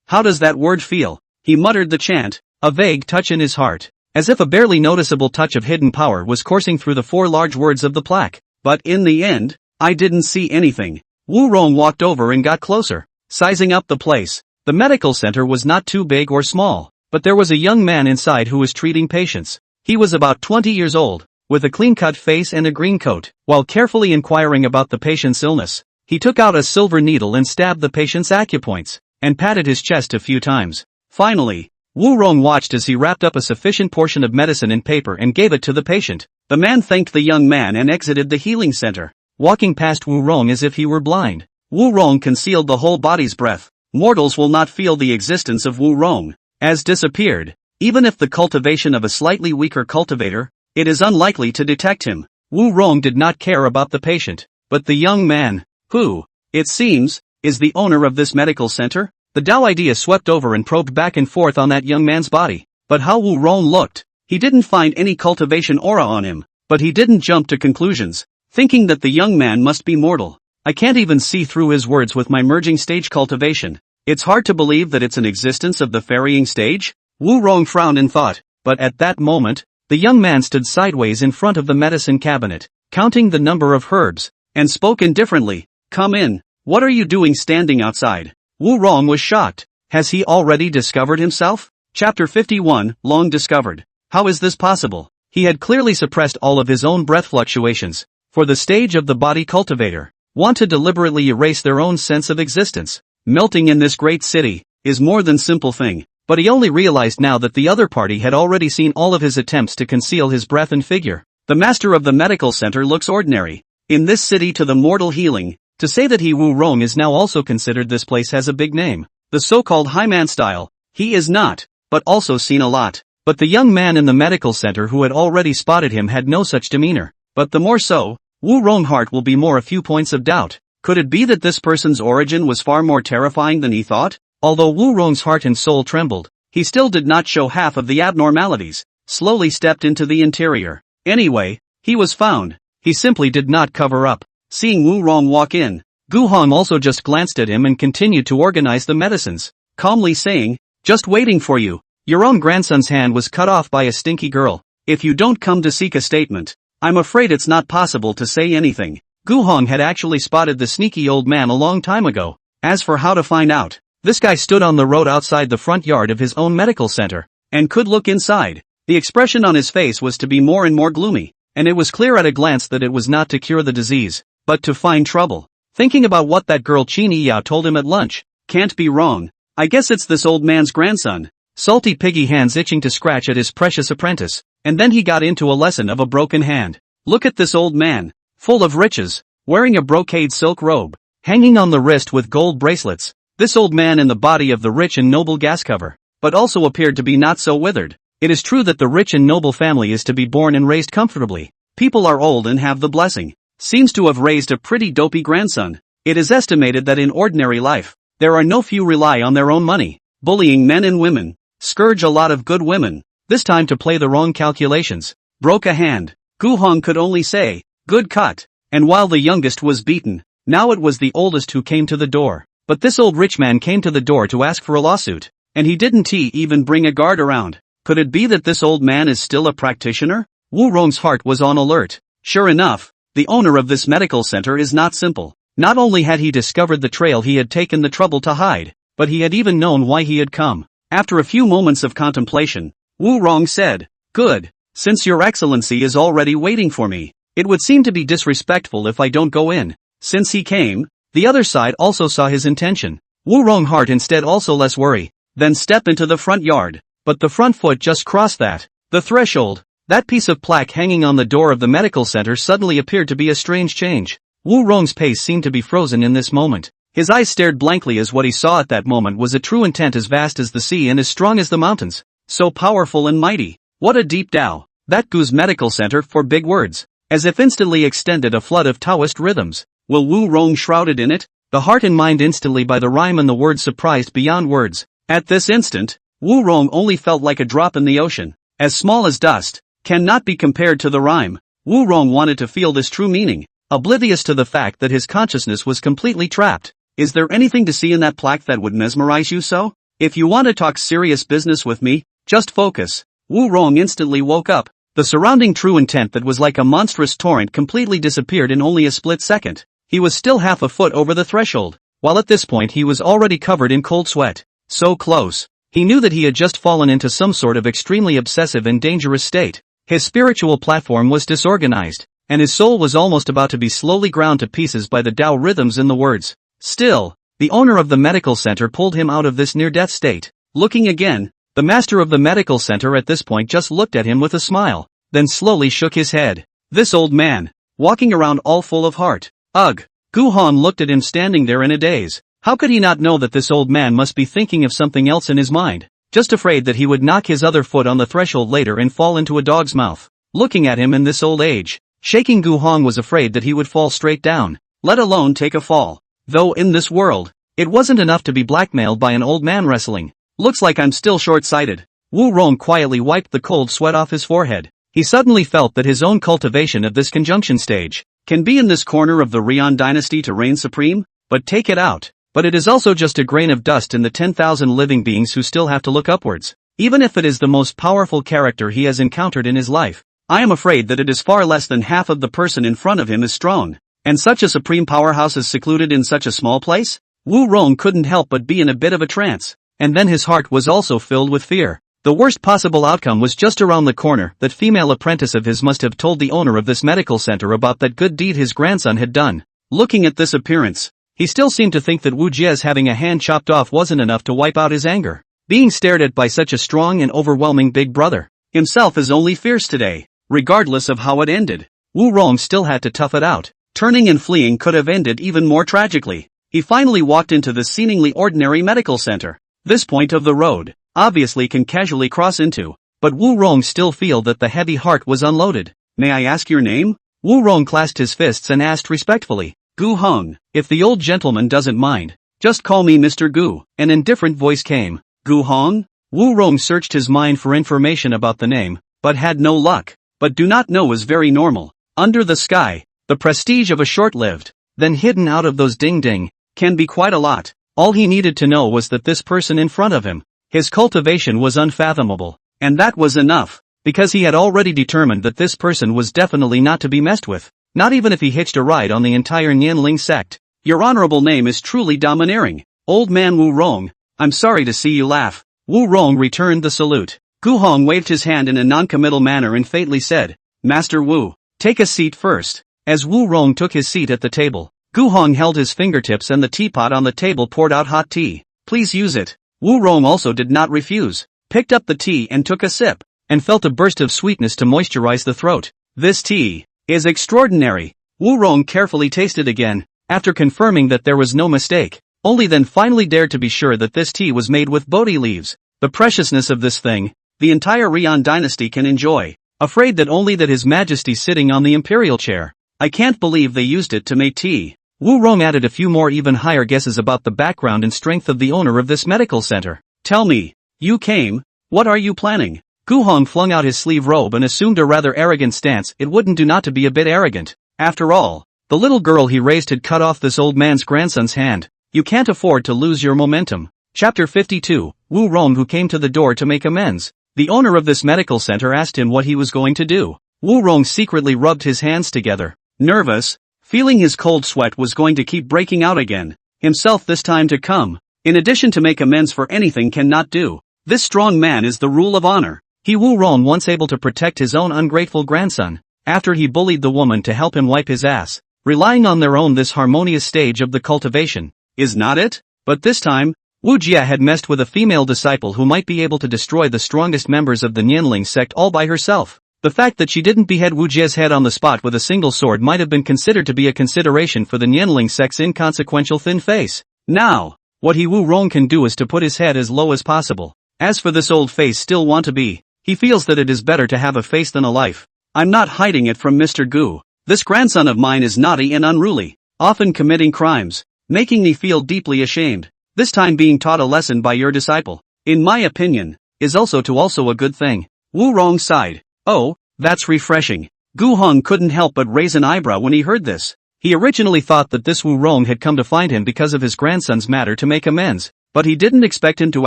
How does that word feel? He muttered the chant, a vague touch in his heart, as if a barely noticeable touch of hidden power was coursing through the four large words of the plaque. But in the end, I didn't see anything. Wu Rong walked over and got closer, sizing up the place. The medical center was not too big or small, but there was a young man inside who was treating patients. He was about 20 years old, with a clean-cut face and a green coat. While carefully inquiring about the patient's illness, he took out a silver needle and stabbed the patient's acupoints, and patted his chest a few times. Finally, Wu Rong watched as he wrapped up a sufficient portion of medicine in paper and gave it to the patient. The man thanked the young man and exited the healing center, walking past Wu Rong as if he were blind. Wu Rong concealed the whole body's breath. Mortals will not feel the existence of Wu Rong, as disappeared. Even if the cultivation of a slightly weaker cultivator, it is unlikely to detect him. Wu Rong did not care about the patient, but the young man, who, it seems, is the owner of this medical center. The Dao idea swept over and probed back and forth on that young man's body. But how Wu Rong looked, he didn't find any cultivation aura on him, but he didn't jump to conclusions, thinking that the young man must be mortal. I can't even see through his words with my merging stage cultivation. It's hard to believe that it's an existence of the ferrying stage. Wu Rong frowned in thought, but at that moment, the young man stood sideways in front of the medicine cabinet, counting the number of herbs, and spoke indifferently. Come in. What are you doing standing outside? Wu Rong was shocked. Has he already discovered himself? Chapter 51, Long Discovered. How is this possible? He had clearly suppressed all of his own breath fluctuations. For the stage of the body cultivator, want to deliberately erase their own sense of existence. Melting in this great city is more than simple thing. But he only realized now that the other party had already seen all of his attempts to conceal his breath and figure. The master of the medical center looks ordinary. In this city to the mortal healing, to say that he Wu Rong is now also considered this place has a big name. The so-called high man style, he is not, but also seen a lot. But the young man in the medical center who had already spotted him had no such demeanor. But the more so, Wu Rong heart will be more a few points of doubt. Could it be that this person's origin was far more terrifying than he thought? Although Wu Rong's heart and soul trembled, he still did not show half of the abnormalities, slowly stepped into the interior. Anyway, he was found. He simply did not cover up. Seeing Wu Rong walk in, Gu Hong also just glanced at him and continued to organize the medicines, calmly saying, just waiting for you. Your own grandson's hand was cut off by a stinky girl. If you don't come to seek a statement, I'm afraid it's not possible to say anything. Gu Hong had actually spotted the sneaky old man a long time ago. As for how to find out, this guy stood on the road outside the front yard of his own medical center, and could look inside. The expression on his face was to be more and more gloomy, and it was clear at a glance that it was not to cure the disease, but to find trouble. Thinking about what that girl Qin Yao told him at lunch, can't be wrong. I guess it's this old man's grandson. Salty piggy hands itching to scratch at his precious apprentice, and then he got into a lesson of a broken hand. Look at this old man, full of riches, wearing a brocade silk robe, hanging on the wrist with gold bracelets. This old man in the body of the rich and noble gas cover, but also appeared to be not so withered. It is true that the rich and noble family is to be born and raised comfortably. People are old and have the blessing. Seems to have raised a pretty dopey grandson. It is estimated that in ordinary life, there are no few rely on their own money, bullying men and women, scourge a lot of good women, this time to play the wrong calculations. Broke a hand. Gu Hong could only say, good cut. And while the youngest was beaten, now it was the oldest who came to the door. But this old rich man came to the door to ask for a lawsuit, and he didn't even bring a guard around. Could it be that this old man is still a practitioner? Wu Rong's heart was on alert. Sure enough, the owner of this medical center is not simple. Not only had he discovered the trail he had taken the trouble to hide, but he had even known why he had come. After a few moments of contemplation, Wu Rong said, "Good. Since your excellency is already waiting for me, it would seem to be disrespectful if I don't go in." Since he came, the other side also saw his intention. Wu Rong heart instead also less worry, then step into the front yard, but the front foot just crossed the threshold. That piece of plaque hanging on the door of the medical center suddenly appeared to be a strange change. Wu Rong's pace seemed to be frozen in this moment. His eyes stared blankly as what he saw at that moment was a true intent as vast as the sea and as strong as the mountains. So powerful and mighty. What a deep Tao. That Gu's medical center for big words. As if instantly extended a flood of Taoist rhythms. Will Wu Rong shrouded in it? The heart and mind instantly by the rhyme and the words surprised beyond words. At this instant, Wu Rong only felt like a drop in the ocean. As small as dust. Cannot be compared to the rhyme. Wu Rong wanted to feel this true meaning. Oblivious to the fact that his consciousness was completely trapped. Is there anything to see in that plaque that would mesmerize you so? If you want to talk serious business with me, just focus. Wu Rong instantly woke up. The surrounding true intent that was like a monstrous torrent completely disappeared in only a split second. He was still half a foot over the threshold, while at this point he was already covered in cold sweat. So close. He knew that he had just fallen into some sort of extremely obsessive and dangerous state. His spiritual platform was disorganized, and his soul was almost about to be slowly ground to pieces by the Tao rhythms in the words. Still, the owner of the medical center pulled him out of this near-death state. Looking again, the master of the medical center at this point just looked at him with a smile, then slowly shook his head. This old man, walking around all full of heart. Ugh. Gu Han looked at him standing there in a daze. How could he not know that this old man must be thinking of something else in his mind? Just afraid that he would knock his other foot on the threshold later and fall into a dog's mouth. Looking at him in this old age, shaking Gu Han was afraid that he would fall straight down, let alone take a fall. Though in this world, it wasn't enough to be blackmailed by an old man wrestling. Looks like I'm still short-sighted. Wu Rong quietly wiped the cold sweat off his forehead. He suddenly felt that his own cultivation of this conjunction stage can be in this corner of the Rian dynasty to reign supreme, but take it out. But it is also just a grain of dust in the 10,000 living beings who still have to look upwards. Even if it is the most powerful character he has encountered in his life, I am afraid that it is far less than half of the person in front of him is strong. And such a supreme powerhouse is secluded in such a small place? Wu Rong couldn't help but be in a bit of a trance. And then his heart was also filled with fear. The worst possible outcome was just around the corner. That female apprentice of his must have told the owner of this medical center about that good deed his grandson had done. Looking at this appearance, he still seemed to think that Wu Jie's having a hand chopped off wasn't enough to wipe out his anger. Being stared at by such a strong and overwhelming big brother himself is only fierce today. Regardless of how it ended, Wu Rong still had to tough it out. Turning and fleeing could have ended even more tragically. He finally walked into this seemingly ordinary medical center. This point of the road, obviously can casually cross into, but Wu Rong still feel that the heavy heart was unloaded. May I ask your name? Wu Rong clasped his fists and asked respectfully. Gu Heng. If the old gentleman doesn't mind, just call me Mr. Gu. An indifferent voice came. Gu Heng? Wu Rong searched his mind for information about the name, but had no luck. But do not know is very normal. Under the sky, the prestige of a short-lived, then hidden out of those ding-ding, can be quite a lot. All he needed to know was that this person in front of him, his cultivation was unfathomable. And that was enough, because he had already determined that this person was definitely not to be messed with. Not even if he hitched a ride on the entire Nianling sect. Your honorable name is truly domineering. Old man Wu Rong, I'm sorry to see you laugh. Wu Rong returned the salute. Gu Hong waved his hand in a non-committal manner and faintly said, Master Wu, take a seat first. As Wu Rong took his seat at the table, Gu Hong held his fingertips and the teapot on the table poured out hot tea. Please use it. Wu Rong also did not refuse, picked up the tea and took a sip, and felt a burst of sweetness to moisturize the throat. This tea is extraordinary. Wu Rong carefully tasted again, after confirming that there was no mistake, only then finally dared to be sure that this tea was made with Bodhi leaves. The preciousness of this thing, the entire Rian dynasty can enjoy, afraid that only that His Majesty sitting on the imperial chair. I can't believe they used it to make tea. Wu Rong added a few more even higher guesses about the background and strength of the owner of this medical center. Tell me, you came, what are you planning? Gu Hong flung out his sleeve robe and assumed a rather arrogant stance. It wouldn't do not to be a bit arrogant. After all, the little girl he raised had cut off this old man's grandson's hand. You can't afford to lose your momentum. Chapter 52, Wu Rong who came to the door to make amends. The owner of this medical center asked him what he was going to do. Wu Rong secretly rubbed his hands together, nervous, feeling his cold sweat was going to keep breaking out again, himself this time to come. In addition to make amends for anything cannot do. This strong man is the rule of honor. He Wu Rong once able to protect his own ungrateful grandson, after he bullied the woman to help him wipe his ass, relying on their own this harmonious stage of the cultivation, is not it? But this time, Wu Jia had messed with a female disciple who might be able to destroy the strongest members of the Nianling sect all by herself. The fact that she didn't behead Wu Jia's head on the spot with a single sword might have been considered to be a consideration for the Nianling sect's inconsequential thin face. Now, what he Wu Rong can do is to put his head as low as possible. As for this old face still want to be, he feels that it is better to have a face than a life. I'm not hiding it from Mr. Gu. This grandson of mine is naughty and unruly, often committing crimes, making me feel deeply ashamed. This time being taught a lesson by your disciple, in my opinion, is also a good thing. Wu Rong sighed. Oh, that's refreshing. Gu Hong couldn't help but raise an eyebrow when he heard this. He originally thought that this Wu Rong had come to find him because of his grandson's matter to make amends, but he didn't expect him to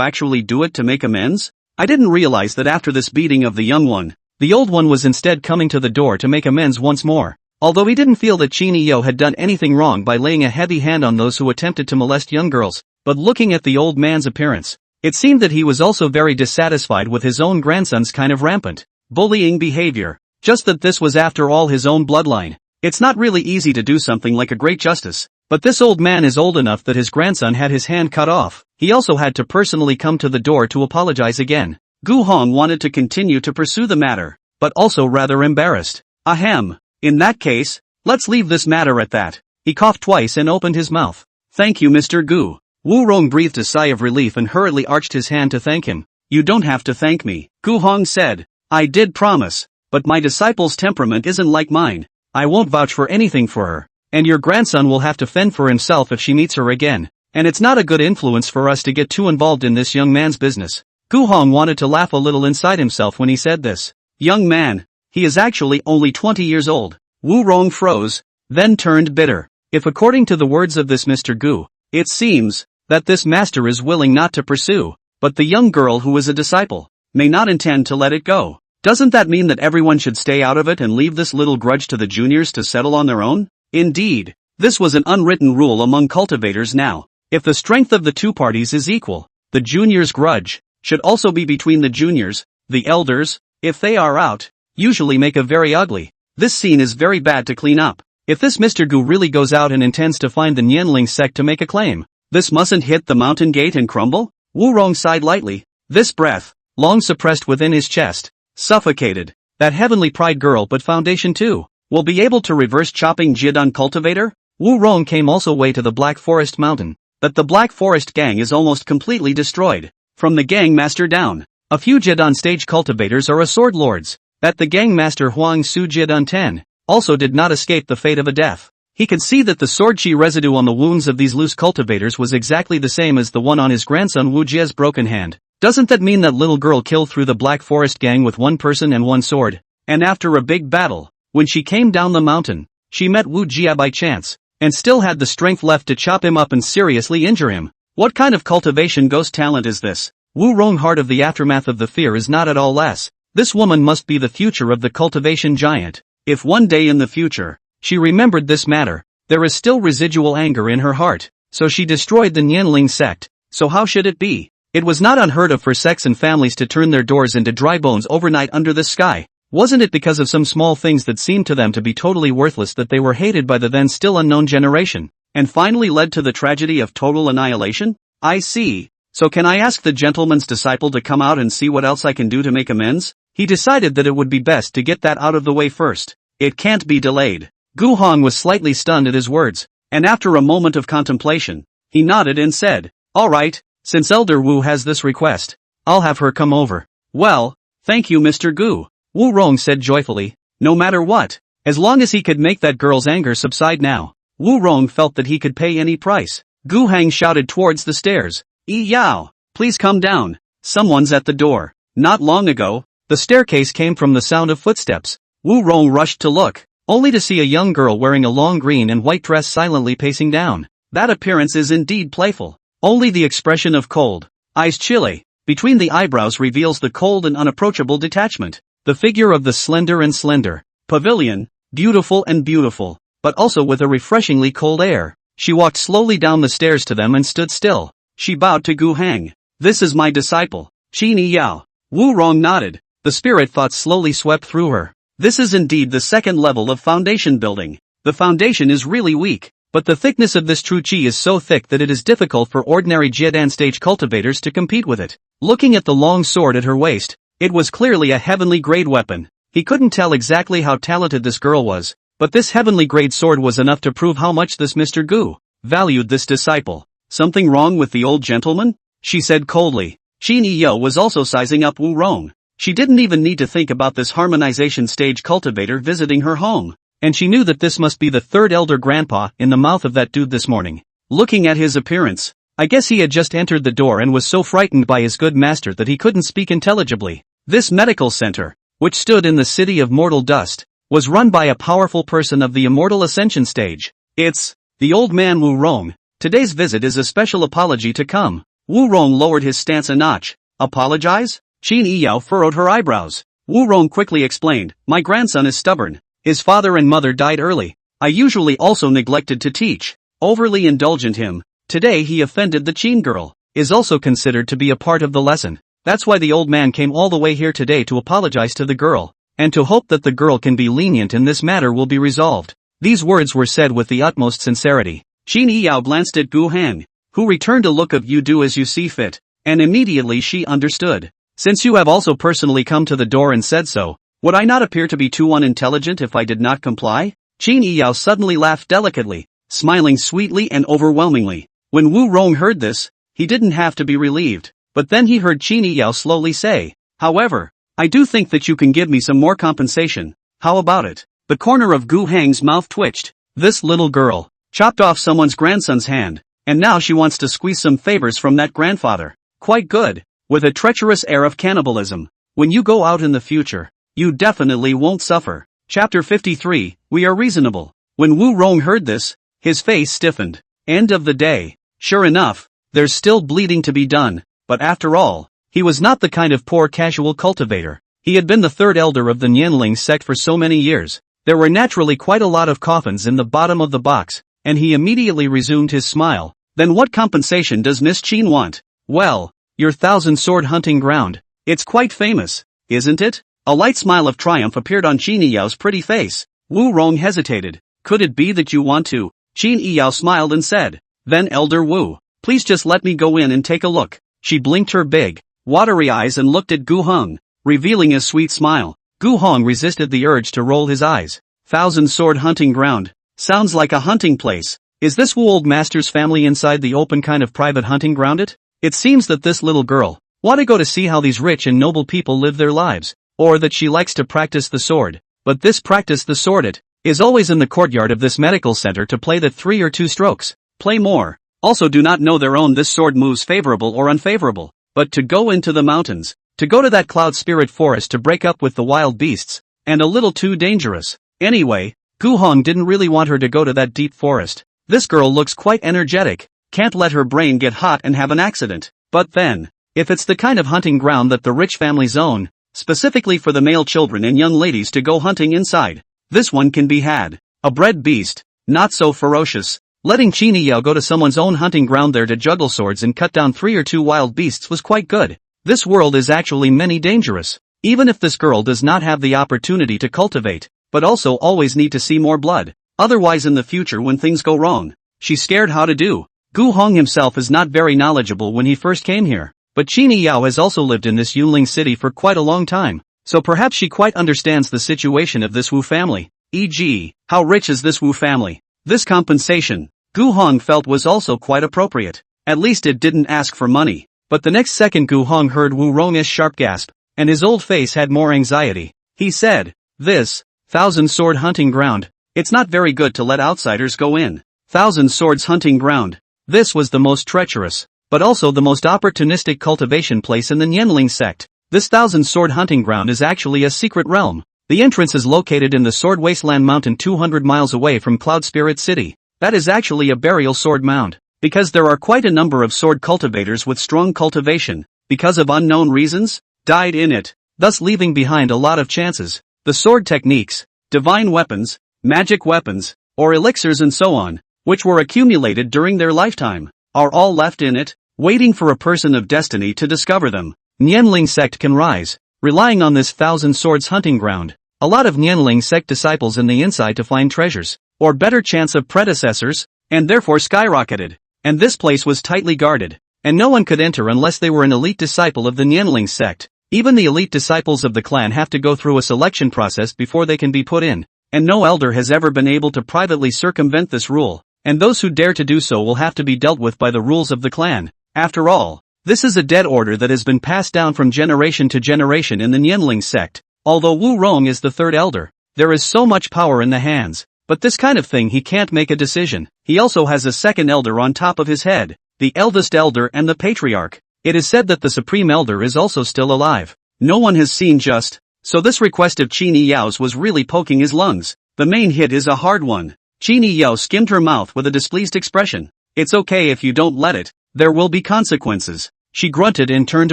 actually do it to make amends? I didn't realize that after this beating of the young one, the old one was instead coming to the door to make amends once more. Although he didn't feel that Qin Yo had done anything wrong by laying a heavy hand on those who attempted to molest young girls, but looking at the old man's appearance, it seemed that he was also very dissatisfied with his own grandson's kind of rampant, bullying behavior. Just that this was after all his own bloodline. It's not really easy to do something like a great justice, but this old man is old enough that his grandson had his hand cut off. He also had to personally come to the door to apologize again. Gu Hong wanted to continue to pursue the matter, but also rather embarrassed. Ahem. In that case, let's leave this matter at that. He coughed twice and opened his mouth. Thank you, Mr. Gu. Wu Rong breathed a sigh of relief and hurriedly arched his hand to thank him. You don't have to thank me, Gu Hong said. I did promise, but my disciple's temperament isn't like mine. I won't vouch for anything for her, and your grandson will have to fend for himself if she meets her again, and it's not a good influence for us to get too involved in this young man's business. Gu Hong wanted to laugh a little inside himself when he said this. Young man, he is actually only 20 years old. Wu Rong froze, then turned bitter. If according to the words of this Mr. Gu, it seems that this master is willing not to pursue, but the young girl who is a disciple may not intend to let it go. Doesn't that mean that everyone should stay out of it and leave this little grudge to the juniors to settle on their own? Indeed, this was an unwritten rule among cultivators now. If the strength of the two parties is equal, the juniors' grudge should also be between the juniors. The elders, if they are out, usually make a very ugly. This scene is very bad to clean up. If this Mr. Gu really goes out and intends to find the Nianling sect to make a claim, this mustn't hit the mountain gate and crumble? Wu Rong sighed lightly. This breath, long suppressed within his chest, suffocated. That heavenly pride girl but foundation too, will be able to reverse chopping Jidan cultivator? Wu Rong came also way to the Black Forest Mountain, but the Black Forest gang is almost completely destroyed. From the gang master down, a few Jidan stage cultivators are sword lords. That the gang master Huang Su Jidan 10 also did not escape the fate of a death. He could see that the sword chi residue on the wounds of these loose cultivators was exactly the same as the one on his grandson Wu Jia's broken hand. Doesn't that mean that little girl killed through the Black Forest gang with one person and one sword? And after a big battle, when she came down the mountain, she met Wu Jia by chance, and still had the strength left to chop him up and seriously injure him. What kind of cultivation ghost talent is this? Wu Rong heart of the aftermath of the fear is not at all less. This woman must be the future of the cultivation giant. If one day in the future, she remembered this matter, there is still residual anger in her heart, so she destroyed the Nianling sect. So how should it be? It was not unheard of for sects and families to turn their doors into dry bones overnight under the sky. Wasn't it because of some small things that seemed to them to be totally worthless that they were hated by the then still unknown generation, and finally led to the tragedy of total annihilation? I see. So can I ask the gentleman's disciple to come out and see what else I can do to make amends? He decided that it would be best to get that out of the way first. It can't be delayed. Gu Hong was slightly stunned at his words, and after a moment of contemplation, he nodded and said, all right, since Elder Wu has this request, I'll have her come over. Well, thank you Mr. Gu, Wu Rong said joyfully, no matter what, as long as he could make that girl's anger subside now. Wu Rong felt that he could pay any price. Gu Heng shouted towards the stairs, Yi Yao, please come down, someone's at the door. Not long ago, the staircase came from the sound of footsteps. Wu Rong rushed to look, only to see a young girl wearing a long green and white dress silently pacing down. That appearance is indeed playful. Only the expression of cold eyes chilly between the eyebrows reveals the cold and unapproachable detachment. The figure of the slender pavilion, beautiful, but also with a refreshingly cold air. She walked slowly down the stairs to them and stood still. She bowed to Gu Heng. "This is my disciple, Qin Yao." Wu Rong nodded. The spirit thoughts slowly swept through her. This is indeed the second level of foundation building. The foundation is really weak, but the thickness of this true qi is so thick that it is difficult for ordinary Jiedan stage cultivators to compete with it. Looking at the long sword at her waist, it was clearly a heavenly grade weapon. He couldn't tell exactly how talented this girl was, but this heavenly grade sword was enough to prove how much this Mr. Gu valued this disciple. "Something wrong with the old gentleman?" she said coldly. Qin Yao was also sizing up Wu Rong. She didn't even need to think about this harmonization stage cultivator visiting her home, and she knew that this must be the third elder grandpa in the mouth of that dude this morning. Looking at his appearance, I guess he had just entered the door and was so frightened by his good master that he couldn't speak intelligibly. This medical center, which stood in the city of mortal dust, was run by a powerful person of the immortal ascension stage. It's the old man Wu Rong. Today's visit is a special apology to come. Wu Rong lowered his stance a notch. Apologize? Qin Yao furrowed her eyebrows. Wu Rong quickly explained, "My grandson is stubborn. His father and mother died early. I usually also neglected to teach. Overly indulgent him. Today he offended the Qin girl. Is also considered to be a part of the lesson. That's why the old man came all the way here today to apologize to the girl, and to hope that the girl can be lenient and this matter will be resolved." These words were said with the utmost sincerity. Qin Yao glanced at Gu Heng, who returned a look of "you do as you see fit," and immediately she understood. "Since you have also personally come to the door and said so, would I not appear to be too unintelligent if I did not comply?" Qin Yao suddenly laughed delicately, smiling sweetly and overwhelmingly. When Wu Rong heard this, he didn't have to be relieved, but then he heard Qin Yao slowly say, "However, I do think that you can give me some more compensation. How about it?" The corner of Gu Heng's mouth twitched. This little girl chopped off someone's grandson's hand, and now she wants to squeeze some favors from that grandfather. Quite good. With a treacherous air of cannibalism. "When you go out in the future, you definitely won't suffer." Chapter 53, We Are Reasonable. When Wu Rong heard this, his face stiffened. End of the day. Sure enough, there's still bleeding to be done, but after all, he was not the kind of poor casual cultivator. He had been the third elder of the Nianling sect for so many years. There were naturally quite a lot of coffins in the bottom of the box, and he immediately resumed his smile. "Then what compensation does Miss Qin want?" "Well, your 1,000-sword hunting ground. It's quite famous, isn't it?" A light smile of triumph appeared on Qin Yao's pretty face. Wu Rong hesitated. "Could it be that you want to?" Qin Yao smiled and said, "Then Elder Wu, please just let me go in and take a look." She blinked her big, watery eyes and looked at Gu Heng, revealing a sweet smile. Gu Heng resisted the urge to roll his eyes. 1,000-sword hunting ground. Sounds like a hunting place. Is this Wu old master's family inside the open kind of private hunting ground it? It seems that this little girl want to go to see how these rich and noble people live their lives, or that she likes to practice the sword. But this practice the sword it is always in the courtyard of this medical center to play the 3 or 2 strokes. Play more. Also do not know their own this sword moves favorable or unfavorable, but to go into the mountains, to go to that cloud spirit forest to break up with the wild beasts, and a little too dangerous. Anyway, Gu Heng didn't really want her to go to that deep forest. This girl looks quite energetic. Can't let her brain get hot and have an accident. But then, if it's the kind of hunting ground that the rich families own, specifically for the male children and young ladies to go hunting inside, this one can be had. A bred beast, not so ferocious. Letting Qin Yao go to someone's own hunting ground there to juggle swords and cut down 3 or 2 wild beasts was quite good. This world is actually many dangerous. Even if this girl does not have the opportunity to cultivate, but also always need to see more blood. Otherwise in the future when things go wrong, she's scared how to do. Gu Heng himself is not very knowledgeable when he first came here, but Qin Yao has also lived in this Yunling city for quite a long time, so perhaps she quite understands the situation of this Wu family, e.g., how rich is this Wu family. This compensation, Gu Heng felt was also quite appropriate. At least it didn't ask for money. But the next second Gu Heng heard Wu Rong's sharp gasp, and his old face had more anxiety. He said, "This 1,000-sword hunting ground, it's not very good to let outsiders go in. 1,000 swords hunting ground." This was the most treacherous, but also the most opportunistic cultivation place in the Nianling sect. This 1,000-sword hunting ground is actually a secret realm. The entrance is located in the Sword Wasteland Mountain 200 miles away from Cloud Spirit City. That is actually a burial sword mound, because there are quite a number of sword cultivators with strong cultivation, because of unknown reasons, died in it, thus leaving behind a lot of chances. The sword techniques, divine weapons, magic weapons, or elixirs and so on, which were accumulated during their lifetime, are all left in it. waiting for a person of destiny to discover them. Nianling sect can rise, relying on this thousand swords hunting ground. A lot of Nianling sect disciples in the inside to find treasures, or better chance of predecessors, and therefore skyrocketed. And this place was tightly guarded, and no one could enter unless they were an elite disciple of the Nianling sect. Even the elite disciples of the clan have to go through a selection process before they can be put in, and no elder has ever been able to privately circumvent this rule, and those who dare to do so will have to be dealt with by the rules of the clan. After all, this is a dead order that has been passed down from generation to generation in the Nianling sect. Although Wu Rong is the third elder, there is so much power in the hands, but this kind of thing he can't make a decision. He also has a second elder on top of his head, the eldest elder and the patriarch. It is said that the supreme elder is also still alive. No one has seen just, so this request of Qin Yao's was really poking his lungs. The main hit is a hard one. Qin Yao skimmed her mouth with a displeased expression. It's okay if you don't let it, there will be consequences. She grunted and turned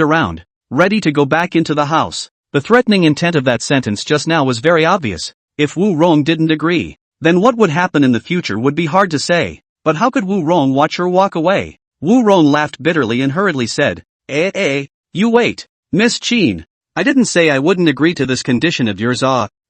around, ready to go back into the house. The threatening intent of that sentence just now was very obvious. If Wu Rong didn't agree, then what would happen in the future would be hard to say. But how could Wu Rong watch her walk away? Wu Rong laughed bitterly and hurriedly said, you wait, Miss Qin. I didn't say I wouldn't agree to this condition of yours.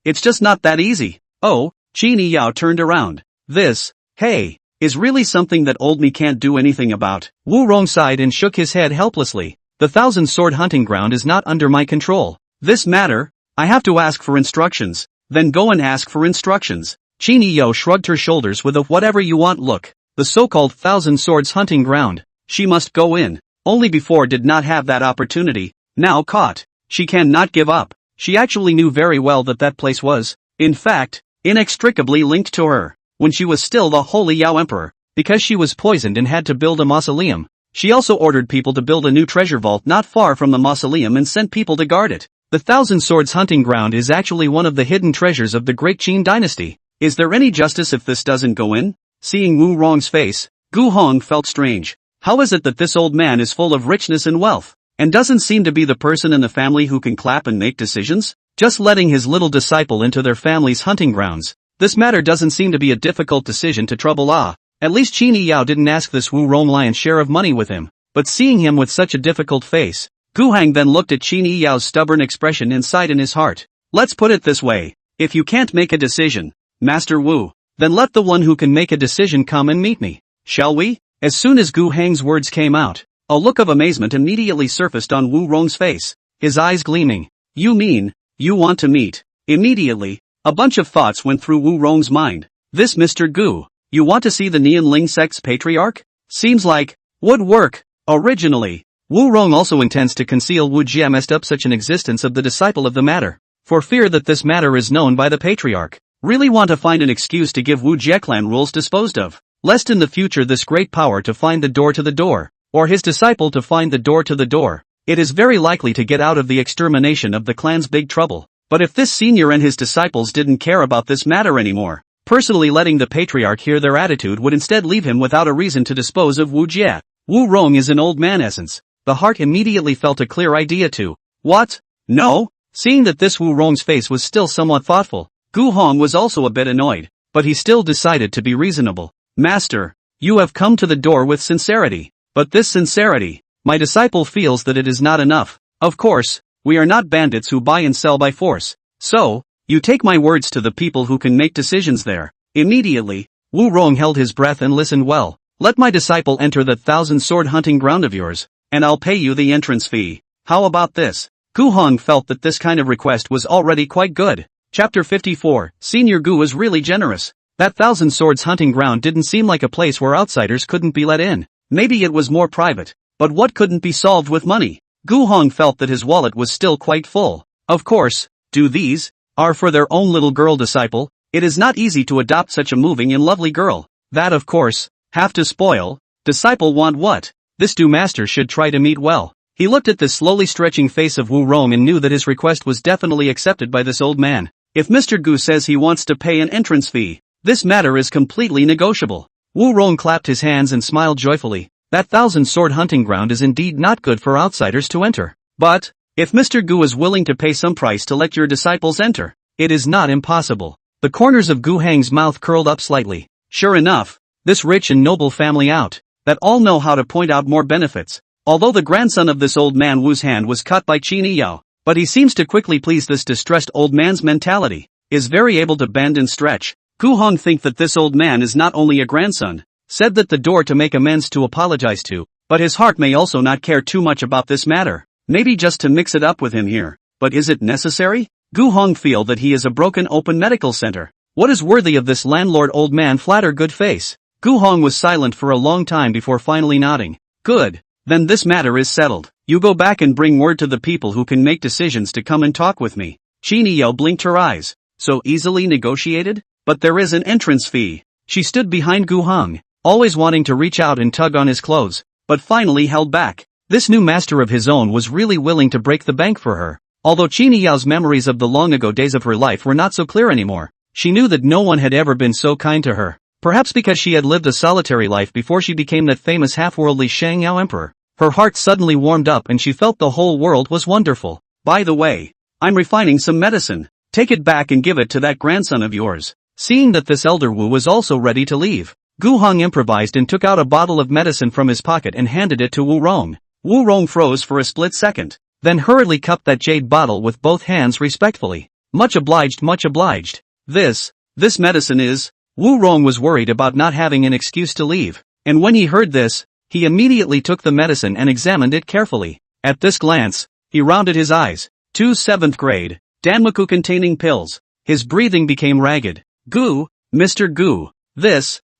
It's just not that easy. Oh, Qin Yao turned around. This, hey, is really something that old me can't do anything about. Wu Rong sighed and shook his head helplessly. The thousand sword hunting ground is not under my control. This matter, I have to ask for instructions. Then go and ask for instructions. Qin Yao shrugged her shoulders with a whatever you want look. The so-called thousand swords hunting ground. She must go in. Only before did not have that opportunity. Now caught. She cannot give up. She actually knew very well that that place was, in fact, inextricably linked to her. When she was still the Holy Yao Emperor, because she was poisoned and had to build a mausoleum. She also ordered people to build a new treasure vault not far from the mausoleum and sent people to guard it. The thousand swords hunting ground is actually one of the hidden treasures of the great Qin dynasty. Is there any justice if this doesn't go in? Seeing Wu Rong's face, Gu Hong felt strange. How is it that this old man is full of richness and wealth, and doesn't seem to be the person in the family who can clap and make decisions? Just letting his little disciple into their family's hunting grounds. This matter doesn't seem to be a difficult decision to trouble. At least Qin Yao didn't ask this Wu Rong lion's share of money with him, but seeing him with such a difficult face, Gu Hang then looked at Qin Yao's stubborn expression and sighed in his heart. Let's put it this way. If you can't make a decision, Master Wu, then let the one who can make a decision come and meet me. Shall we? As soon as Gu Hang's words came out, a look of amazement immediately surfaced on Wu Rong's face, his eyes gleaming. You mean, you want to meet? Immediately, a bunch of thoughts went through Wu Rong's mind. This Mr. Gu, you want to see the Nianling sect's patriarch? Seems like, would work. Originally, Wu Rong also intends to conceal Wu Jie messed up such an existence of the disciple of the matter, for fear that this matter is known by the patriarch. Really want to find an excuse to give Wu Jie clan rules disposed of, lest in the future this great power to find the door to the door, or his disciple to find the door to the door. It is very likely to get out of the extermination of the clan's big trouble. But if this senior and his disciples didn't care about this matter anymore, personally letting the patriarch hear their attitude would instead leave him without a reason to dispose of Wu Jie. Wu Rong is an old man essence. The heart immediately felt a clear idea to. What? No? Seeing that this Wu Rong's face was still somewhat thoughtful, Gu Hong was also a bit annoyed, but he still decided to be reasonable. Master, you have come to the door with sincerity, but this sincerity, my disciple feels that it is not enough. Of course, we are not bandits who buy and sell by force. So, you take my words to the people who can make decisions there. Immediately, Wu Rong held his breath and listened well. Let my disciple enter the thousand sword hunting ground of yours, and I'll pay you the entrance fee. How about this? Gu Hong felt that this kind of request was already quite good. Chapter 54, Senior Gu is really generous. That thousand swords hunting ground didn't seem like a place where outsiders couldn't be let in. Maybe it was more private, but what couldn't be solved with money? Gu Hong felt that his wallet was still quite full. Of course, these are for their own little girl disciple. It is not easy to adopt such a moving and lovely girl. That of course, have to spoil. Disciple want what? This do master should try to meet well. He looked at the slowly stretching face of Wu Rong and knew that his request was definitely accepted by this old man. If Mr. Gu says he wants to pay an entrance fee, this matter is completely negotiable. Wu Rong clapped his hands and smiled joyfully. That thousand sword hunting ground is indeed not good for outsiders to enter. But, if Mr. Gu is willing to pay some price to let your disciples enter, it is not impossible. The corners of Gu Hang's mouth curled up slightly. Sure enough, this rich and noble family out, that all know how to point out more benefits, Although the grandson of this old man Wu's hand was cut by Qin Yao, but he seems to quickly please this distressed old man's mentality, is very able to bend and stretch. Gu Hong think that this old man is not only a grandson, said that the door to make amends to apologize to, but his heart may also not care too much about this matter, maybe just to mix it up with him here, but is it necessary? Gu Hong feel that he is a broken open medical center. What is worthy of this landlord old man flatter good face? Gu Hong was silent for a long time before finally nodding. Good. Then this matter is settled. You go back and bring word to the people who can make decisions to come and talk with me. Qin Yao blinked her eyes. So easily negotiated? But there is an entrance fee. She stood behind Gu Hong, always wanting to reach out and tug on his clothes, but finally held back. This new master of his own was really willing to break the bank for her. Although Qin Yao's memories of the long ago days of her life were not so clear anymore, she knew that no one had ever been so kind to her. Perhaps because she had lived a solitary life before she became that famous half-worldly Shang Yao emperor. Her heart suddenly warmed up and she felt the whole world was wonderful. By the way, I'm refining some medicine. Take it back and give it to that grandson of yours. Seeing that this elder Wu was also ready to leave, Gu Hong improvised and took out a bottle of medicine from his pocket and handed it to Wu Rong. Wu Rong froze for a split second, then hurriedly cupped that jade bottle with both hands respectfully. Much obliged, much obliged. This medicine is... Wu Rong was worried about not having an excuse to leave, and when he heard this, he immediately took the medicine and examined it carefully. At this glance, he rounded his eyes. 2 7th grade, Danmaku containing pills. His breathing became ragged. Gu, Mr. Gu,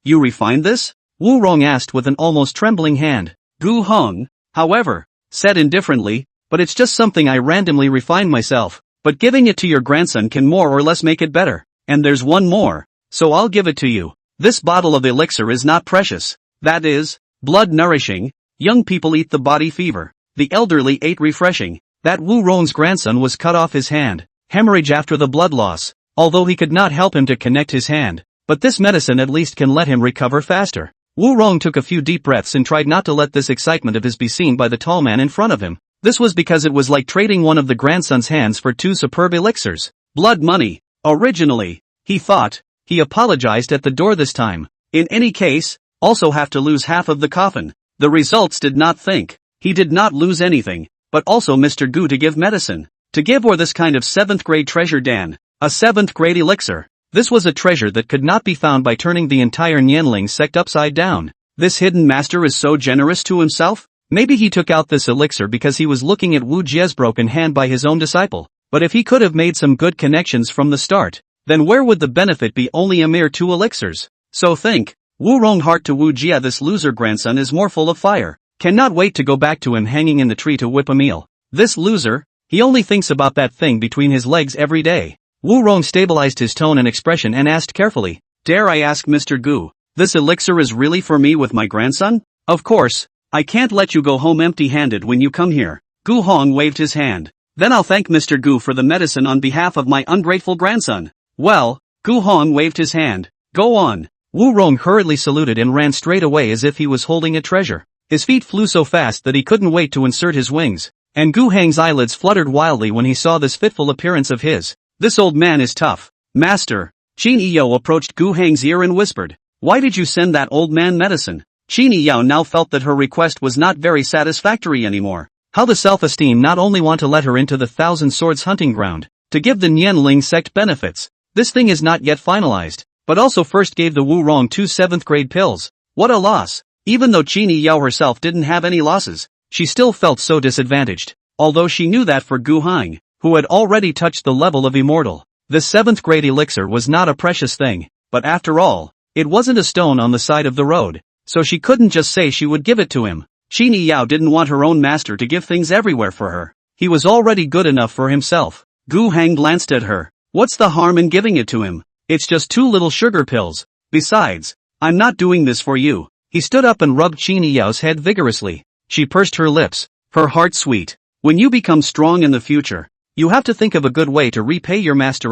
you refined this? Wu Rong asked with an almost trembling hand. Gu Hong, however, said indifferently, but it's just something I randomly refined myself, but giving it to your grandson can more or less make it better. And there's one more, so I'll give it to you. This bottle of elixir is not precious. That is, blood nourishing. Young people eat the body fever. The elderly ate refreshing. That Wu Rong's grandson was cut off his hand. Hemorrhage after the blood loss. Although he could not help him to connect his hand. But this medicine at least can let him recover faster. Wu Rong took a few deep breaths and tried not to let this excitement of his be seen by the tall man in front of him. This was because it was like trading one of the grandson's hands for 2 superb elixirs. Blood money. Originally, he thought. He apologized at the door this time. In any case, also have to lose half of the coffin. The results did not think. He did not lose anything, but also Mr. Gu to give medicine. To give or this kind of 7th grade treasure Dan. A 7th grade elixir. This was a treasure that could not be found by turning the entire Nianling sect upside down. This hidden master is so generous to himself? Maybe he took out this elixir because he was looking at Wu Jie's broken hand by his own disciple. But if he could have made some good connections from the start, then where would the benefit be only a mere 2 elixirs? So think, Wu Rong heart to Wu Jie this loser grandson is more full of fire. Cannot wait to go back to him hanging in the tree to whip a meal. This loser, he only thinks about that thing between his legs every day. Wu Rong stabilized his tone and expression and asked carefully, dare I ask Mr. Gu, this elixir is really for me with my grandson? Of course, I can't let you go home empty-handed when you come here. Gu Hong waved his hand. Then I'll thank Mr. Gu for the medicine on behalf of my ungrateful grandson. Well, Gu Hong waved his hand. Go on. Wu Rong hurriedly saluted and ran straight away as if he was holding a treasure. His feet flew so fast that he couldn't wait to insert his wings, and Gu Heng's eyelids fluttered wildly when he saw this fitful appearance of his. This old man is tough. Master. Qin Yao approached Gu Heng's ear and whispered, why did you send that old man medicine? Qin Yao now felt that her request was not very satisfactory anymore. How the self-esteem not only want to let her into the Thousand Swords hunting ground, to give the Nianling sect benefits. This thing is not yet finalized, but also first gave the Wu Rong 2 7th grade pills. What a loss. Even though Qin Yao herself didn't have any losses, she still felt so disadvantaged. Although she knew that for Gu Heng, who had already touched the level of immortal, the 7th grade elixir was not a precious thing, but after all, it wasn't a stone on the side of the road, so she couldn't just say she would give it to him. Qin Yao didn't want her own master to give things everywhere for her. He was already good enough for himself. Gu Heng glanced at her. What's the harm in giving it to him? It's just 2 little sugar pills. Besides, I'm not doing this for you. He stood up and rubbed Qin Yao's head vigorously. She pursed her lips, her heart sweet. When you become strong in the future, you have to think of a good way to repay your master.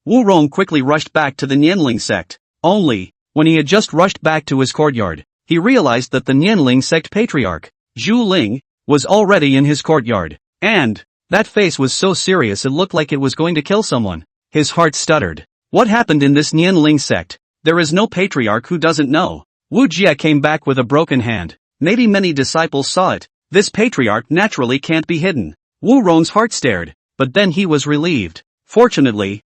Wu Rong quickly rushed back to the Nianling sect. Only, when he had just rushed back to his courtyard, he realized that the Nianling sect patriarch, Zhu Ling, was already in his courtyard. And that face was so serious it looked like it was going to kill someone. His heart stuttered. What happened in this Nianling sect? There is no patriarch who doesn't know. Wu Jie came back with a broken hand. Maybe many disciples saw it. This patriarch naturally can't be hidden. Wu Rong's heart stared, but then he was relieved. Fortunately,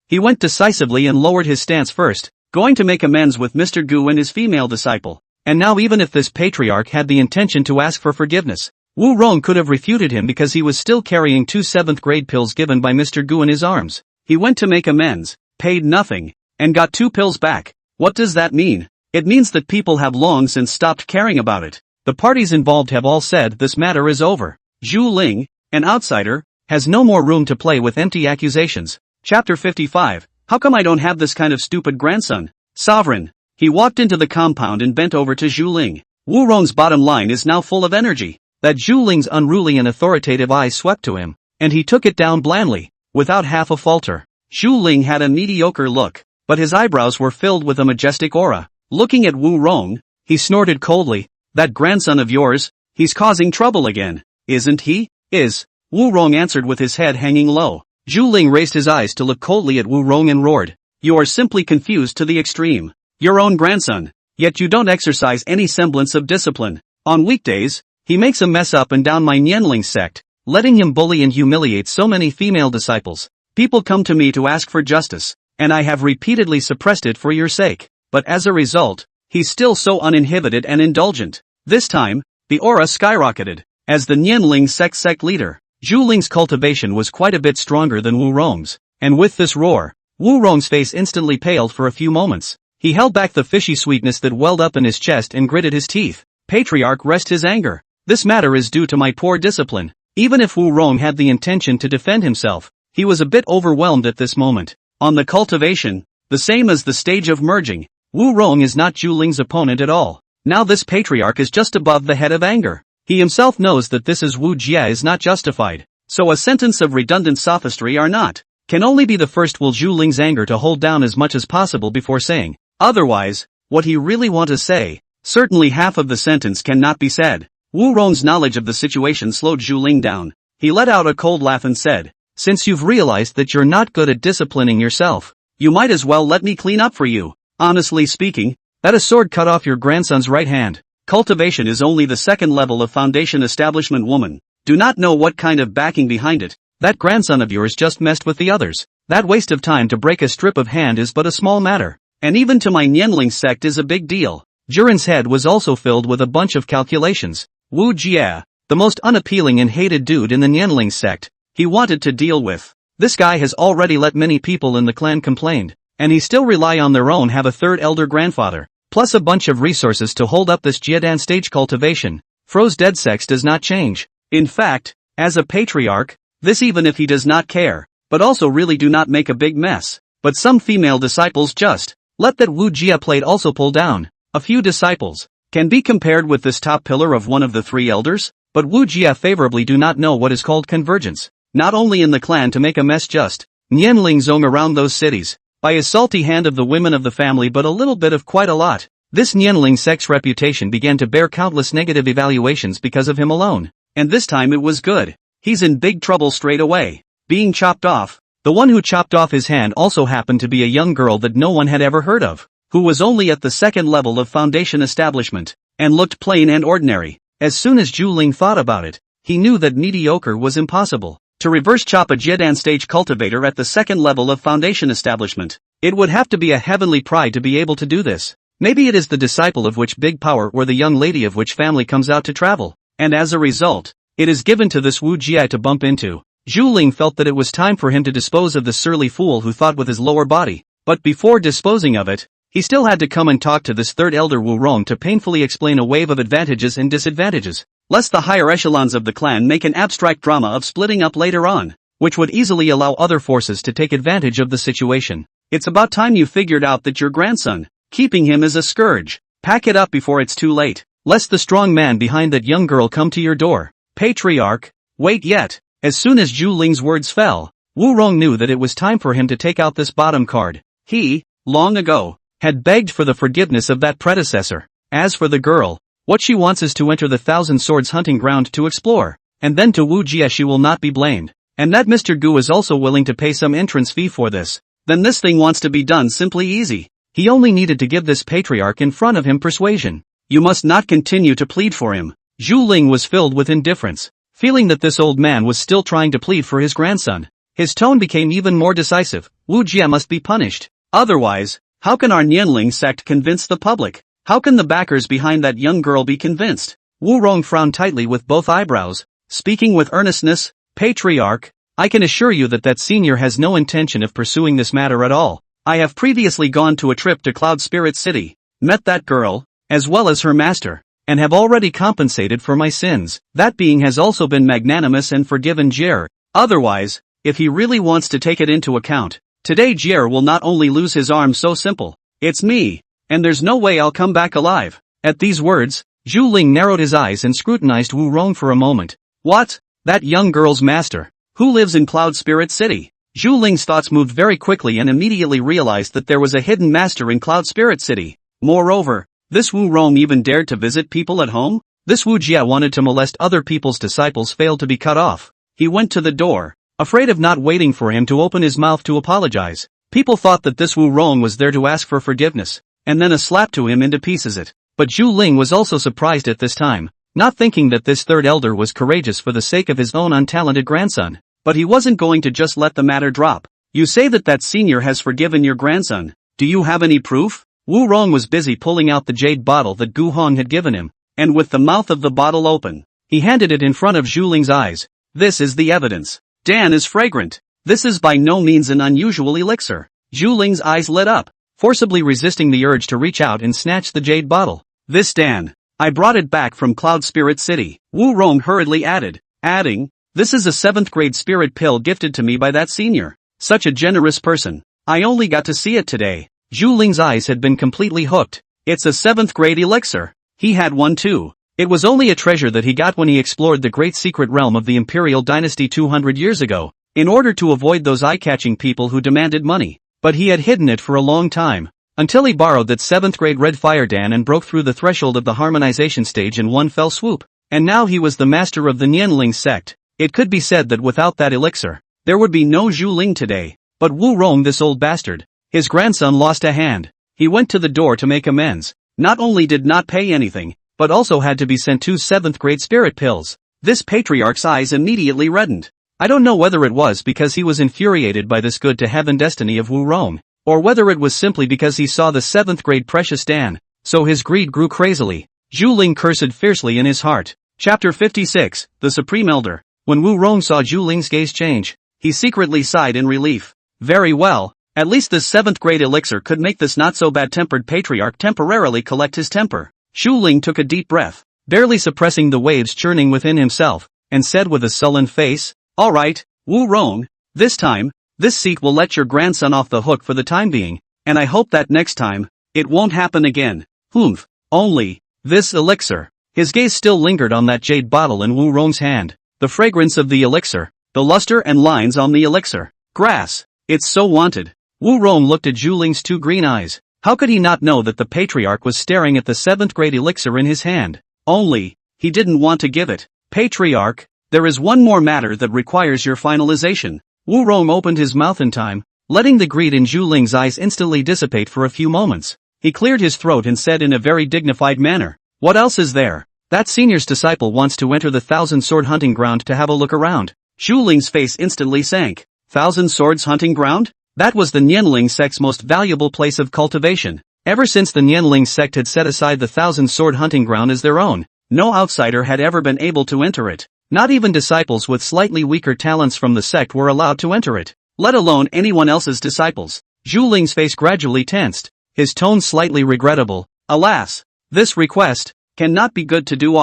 he went decisively and lowered his stance first, going to make amends with Mr. Gu and his female disciple. And now even if this patriarch had the intention to ask for forgiveness, Wu Rong could have refuted him because he was still carrying 2 7th-grade pills given by Mr. Gu in his arms. He went to make amends, paid nothing, and got 2 pills back. What does that mean? It means that people have long since stopped caring about it. The parties involved have all said this matter is over. Zhu Ling, an outsider, has no more room to play with empty accusations. Chapter 55. How come I don't have this kind of stupid grandson? Sovereign. He walked into the compound and bent over to Zhu Ling. Wu Rong's bottom line is now full of energy. That Zhu Ling's unruly and authoritative eyes swept to him, and he took it down blandly, without half a falter. Zhu Ling had a mediocre look, but his eyebrows were filled with a majestic aura. Looking at Wu Rong, he snorted coldly. That grandson of yours, he's causing trouble again, isn't he? Is. Wu Rong answered with his head hanging low. Zhu Ling raised his eyes to look coldly at Wu Rong and roared. You are simply confused to the extreme. Your own grandson, yet you don't exercise any semblance of discipline. On weekdays, he makes a mess up and down my Nianling sect, letting him bully and humiliate so many female disciples. People come to me to ask for justice, and I have repeatedly suppressed it for your sake. But as a result, he's still so uninhibited and indulgent. This time, the aura skyrocketed. As the Nianling sect leader, Zhu Ling's cultivation was quite a bit stronger than Wu Rong's, and with this roar, Wu Rong's face instantly paled for a few moments. He held back the fishy sweetness that welled up in his chest and gritted his teeth. Patriarch, rest his anger. This matter is due to my poor discipline. Even if Wu Rong had the intention to defend himself, he was a bit overwhelmed at this moment. On the cultivation, the same as the stage of merging, Wu Rong is not Zhu Ling's opponent at all. Now this patriarch is just above the head of anger. He himself knows that this is Wu Jie is not justified. So a sentence of redundant sophistry are not. Can only be the first will Zhu Ling's anger to hold down as much as possible before saying. Otherwise, what he really want to say, certainly half of the sentence cannot be said. Wu Rong's knowledge of the situation slowed Zhu Ling down. He let out a cold laugh and said, since you've realized that you're not good at disciplining yourself, you might as well let me clean up for you. Honestly speaking, that a sword cut off your grandson's right hand. Cultivation is only the 2nd level of foundation establishment woman. Do not know what kind of backing behind it. That grandson of yours just messed with the others. That waste of time to break a strip of hand is but a small matter. And even to my Nianling sect is a big deal. Jurin's head was also filled with a bunch of calculations. Wu Jie, the most unappealing and hated dude in the Nianling sect, he wanted to deal with. This guy has already let many people in the clan complain, and he still rely on their own have a 3rd elder grandfather, plus a bunch of resources to hold up this Jiedan stage cultivation. Froze dead sex does not change. In fact, as a patriarch, this even if he does not care, but also really do not make a big mess. But some female disciples just let that Wu Jie plate also pull down. A few disciples can be compared with this top pillar of one of the 3 elders, but Wu Jie favorably do not know what is called convergence. Not only in the clan to make a mess just Nianling zone around those cities, by his salty hand of the women of the family but a little bit of quite a lot. This Nianling sect's reputation began to bear countless negative evaluations because of him alone. And this time it was good. He's in big trouble straight away. Being chopped off. The one who chopped off his hand also happened to be a young girl that no one had ever heard of, who was only at the 2nd level of foundation establishment, and looked plain and ordinary. As soon as Zhu Ling thought about it, he knew that mediocre was impossible. To reverse chop a Jiedan stage cultivator at the 2nd level of foundation establishment, it would have to be a heavenly pride to be able to do this. Maybe it is the disciple of which big power or the young lady of which family comes out to travel, and as a result, it is given to this Wu Jie to bump into. Zhu Ling felt that it was time for him to dispose of the surly fool who thought with his lower body, but before disposing of it, he still had to come and talk to this 3rd elder Wu Rong to painfully explain a wave of advantages and disadvantages, lest the higher echelons of the clan make an abstract drama of splitting up later on, which would easily allow other forces to take advantage of the situation. It's about time you figured out that your grandson, keeping him is a scourge. Pack it up before it's too late, lest the strong man behind that young girl come to your door. Patriarch, wait yet. As soon as Zhu Ling's words fell, Wu Rong knew that it was time for him to take out this bottom card. He, long ago, had begged for the forgiveness of that predecessor. As for the girl, what she wants is to enter the 1,000 Swords hunting ground to explore, and then to Wu Jie she will not be blamed. And that Mr. Gu is also willing to pay some entrance fee for this. Then this thing wants to be done simply easy. He only needed to give this patriarch in front of him persuasion. You must not continue to plead for him. Zhu Ling was filled with indifference, feeling that this old man was still trying to plead for his grandson. His tone became even more decisive. Wu Jie must be punished. Otherwise, how can our Nianling sect convince the public? How can the backers behind that young girl be convinced? Wu Rong frowned tightly with both eyebrows, speaking with earnestness. Patriarch, I can assure you that senior has no intention of pursuing this matter at all. I have previously gone to a trip to Cloud Spirit City, met that girl, as well as her master, and have already compensated for my sins. That being has also been magnanimous and forgiven Jie. Otherwise, if he really wants to take it into account, today Jie will not only lose his arm so simple, it's me, and there's no way I'll come back alive. At these words, Zhu Ling narrowed his eyes and scrutinized Wu Rong for a moment. What? That young girl's master, who lives in Cloud Spirit City? Zhu Ling's thoughts moved very quickly and immediately realized that there was a hidden master in Cloud Spirit City. Moreover, this Wu Rong even dared to visit people at home? This Wu Jie wanted to molest other people's disciples failed to be cut off. He went to the door, afraid of not waiting for him to open his mouth to apologize. People thought that this Wu Rong was there to ask for forgiveness, and then a slap to him into pieces it. But Zhu Ling was also surprised at this time, not thinking that this third elder was courageous for the sake of his own untalented grandson. But he wasn't going to just let the matter drop. You say that senior has forgiven your grandson. Do you have any proof? Wu Rong was busy pulling out the jade bottle that Gu Hong had given him, and with the mouth of the bottle open, he handed it in front of Zhu Ling's eyes. This is the evidence. Dan is fragrant. This is by no means an unusual elixir. Zhu Ling's eyes lit up, forcibly resisting the urge to reach out and snatch the jade bottle. This Dan. I brought it back from Cloud Spirit City. Wu Rong hurriedly adding, this is a 7th grade spirit pill gifted to me by that senior. Such a generous person. I only got to see it today. Zhu Ling's eyes had been completely hooked. It's a 7th grade elixir. He had one too. It was only a treasure that he got when he explored the great secret realm of the Imperial Dynasty 200 years ago, in order to avoid those eye-catching people who demanded money. But he had hidden it for a long time, until he borrowed that 7th grade red fire Dan and broke through the threshold of the harmonization stage in one fell swoop. And now he was the master of the Nianling sect. It could be said that without that elixir, there would be no Zhu Ling today. But Wu Rong, this old bastard, his grandson lost a hand. He went to the door to make amends. Not only did not pay anything, but also had to be sent 2 7th grade spirit pills. This patriarch's eyes immediately reddened. I don't know whether it was because he was infuriated by this good to heaven destiny of Wu Rong, or whether it was simply because he saw the 7th grade precious Dan, so his greed grew crazily. Zhu Ling cursed fiercely in his heart. Chapter 56, The Supreme Elder. When Wu Rong saw Zhu Ling's gaze change, he secretly sighed in relief. Very well, at least this 7th grade elixir could make this not-so-bad-tempered patriarch temporarily collect his temper. Zhu Ling took a deep breath, barely suppressing the waves churning within himself, and said with a sullen face, All right, Wu Rong, this time, this seat will let your grandson off the hook for the time being, and I hope that next time, it won't happen again. Humph, only, this elixir. His gaze still lingered on that jade bottle in Wu Rong's hand. The fragrance of the elixir, the luster and lines on the elixir. Grass. It's so wanted. Wu Rong looked at Zhu Ling's 2 green eyes. How could he not know that the patriarch was staring at the 7th grade elixir in his hand? Only, he didn't want to give it. Patriarch, there is one more matter that requires your finalization. Wu Rong opened his mouth in time, letting the greed in Zhu Ling's eyes instantly dissipate for a few moments. He cleared his throat and said in a very dignified manner, What else is there? That senior's disciple wants to enter the Thousand Sword Hunting Ground to have a look around. Zhu Ling's face instantly sank. Thousand Swords Hunting Ground? That was the Nianling sect's most valuable place of cultivation. Ever since the Nianling sect had set aside the Thousand Sword Hunting Ground as their own, no outsider had ever been able to enter it. Not even disciples with slightly weaker talents from the sect were allowed to enter it, let alone anyone else's disciples. Zhu Ling's face gradually tensed, his tone slightly regrettable. Alas, this request cannot be good to do.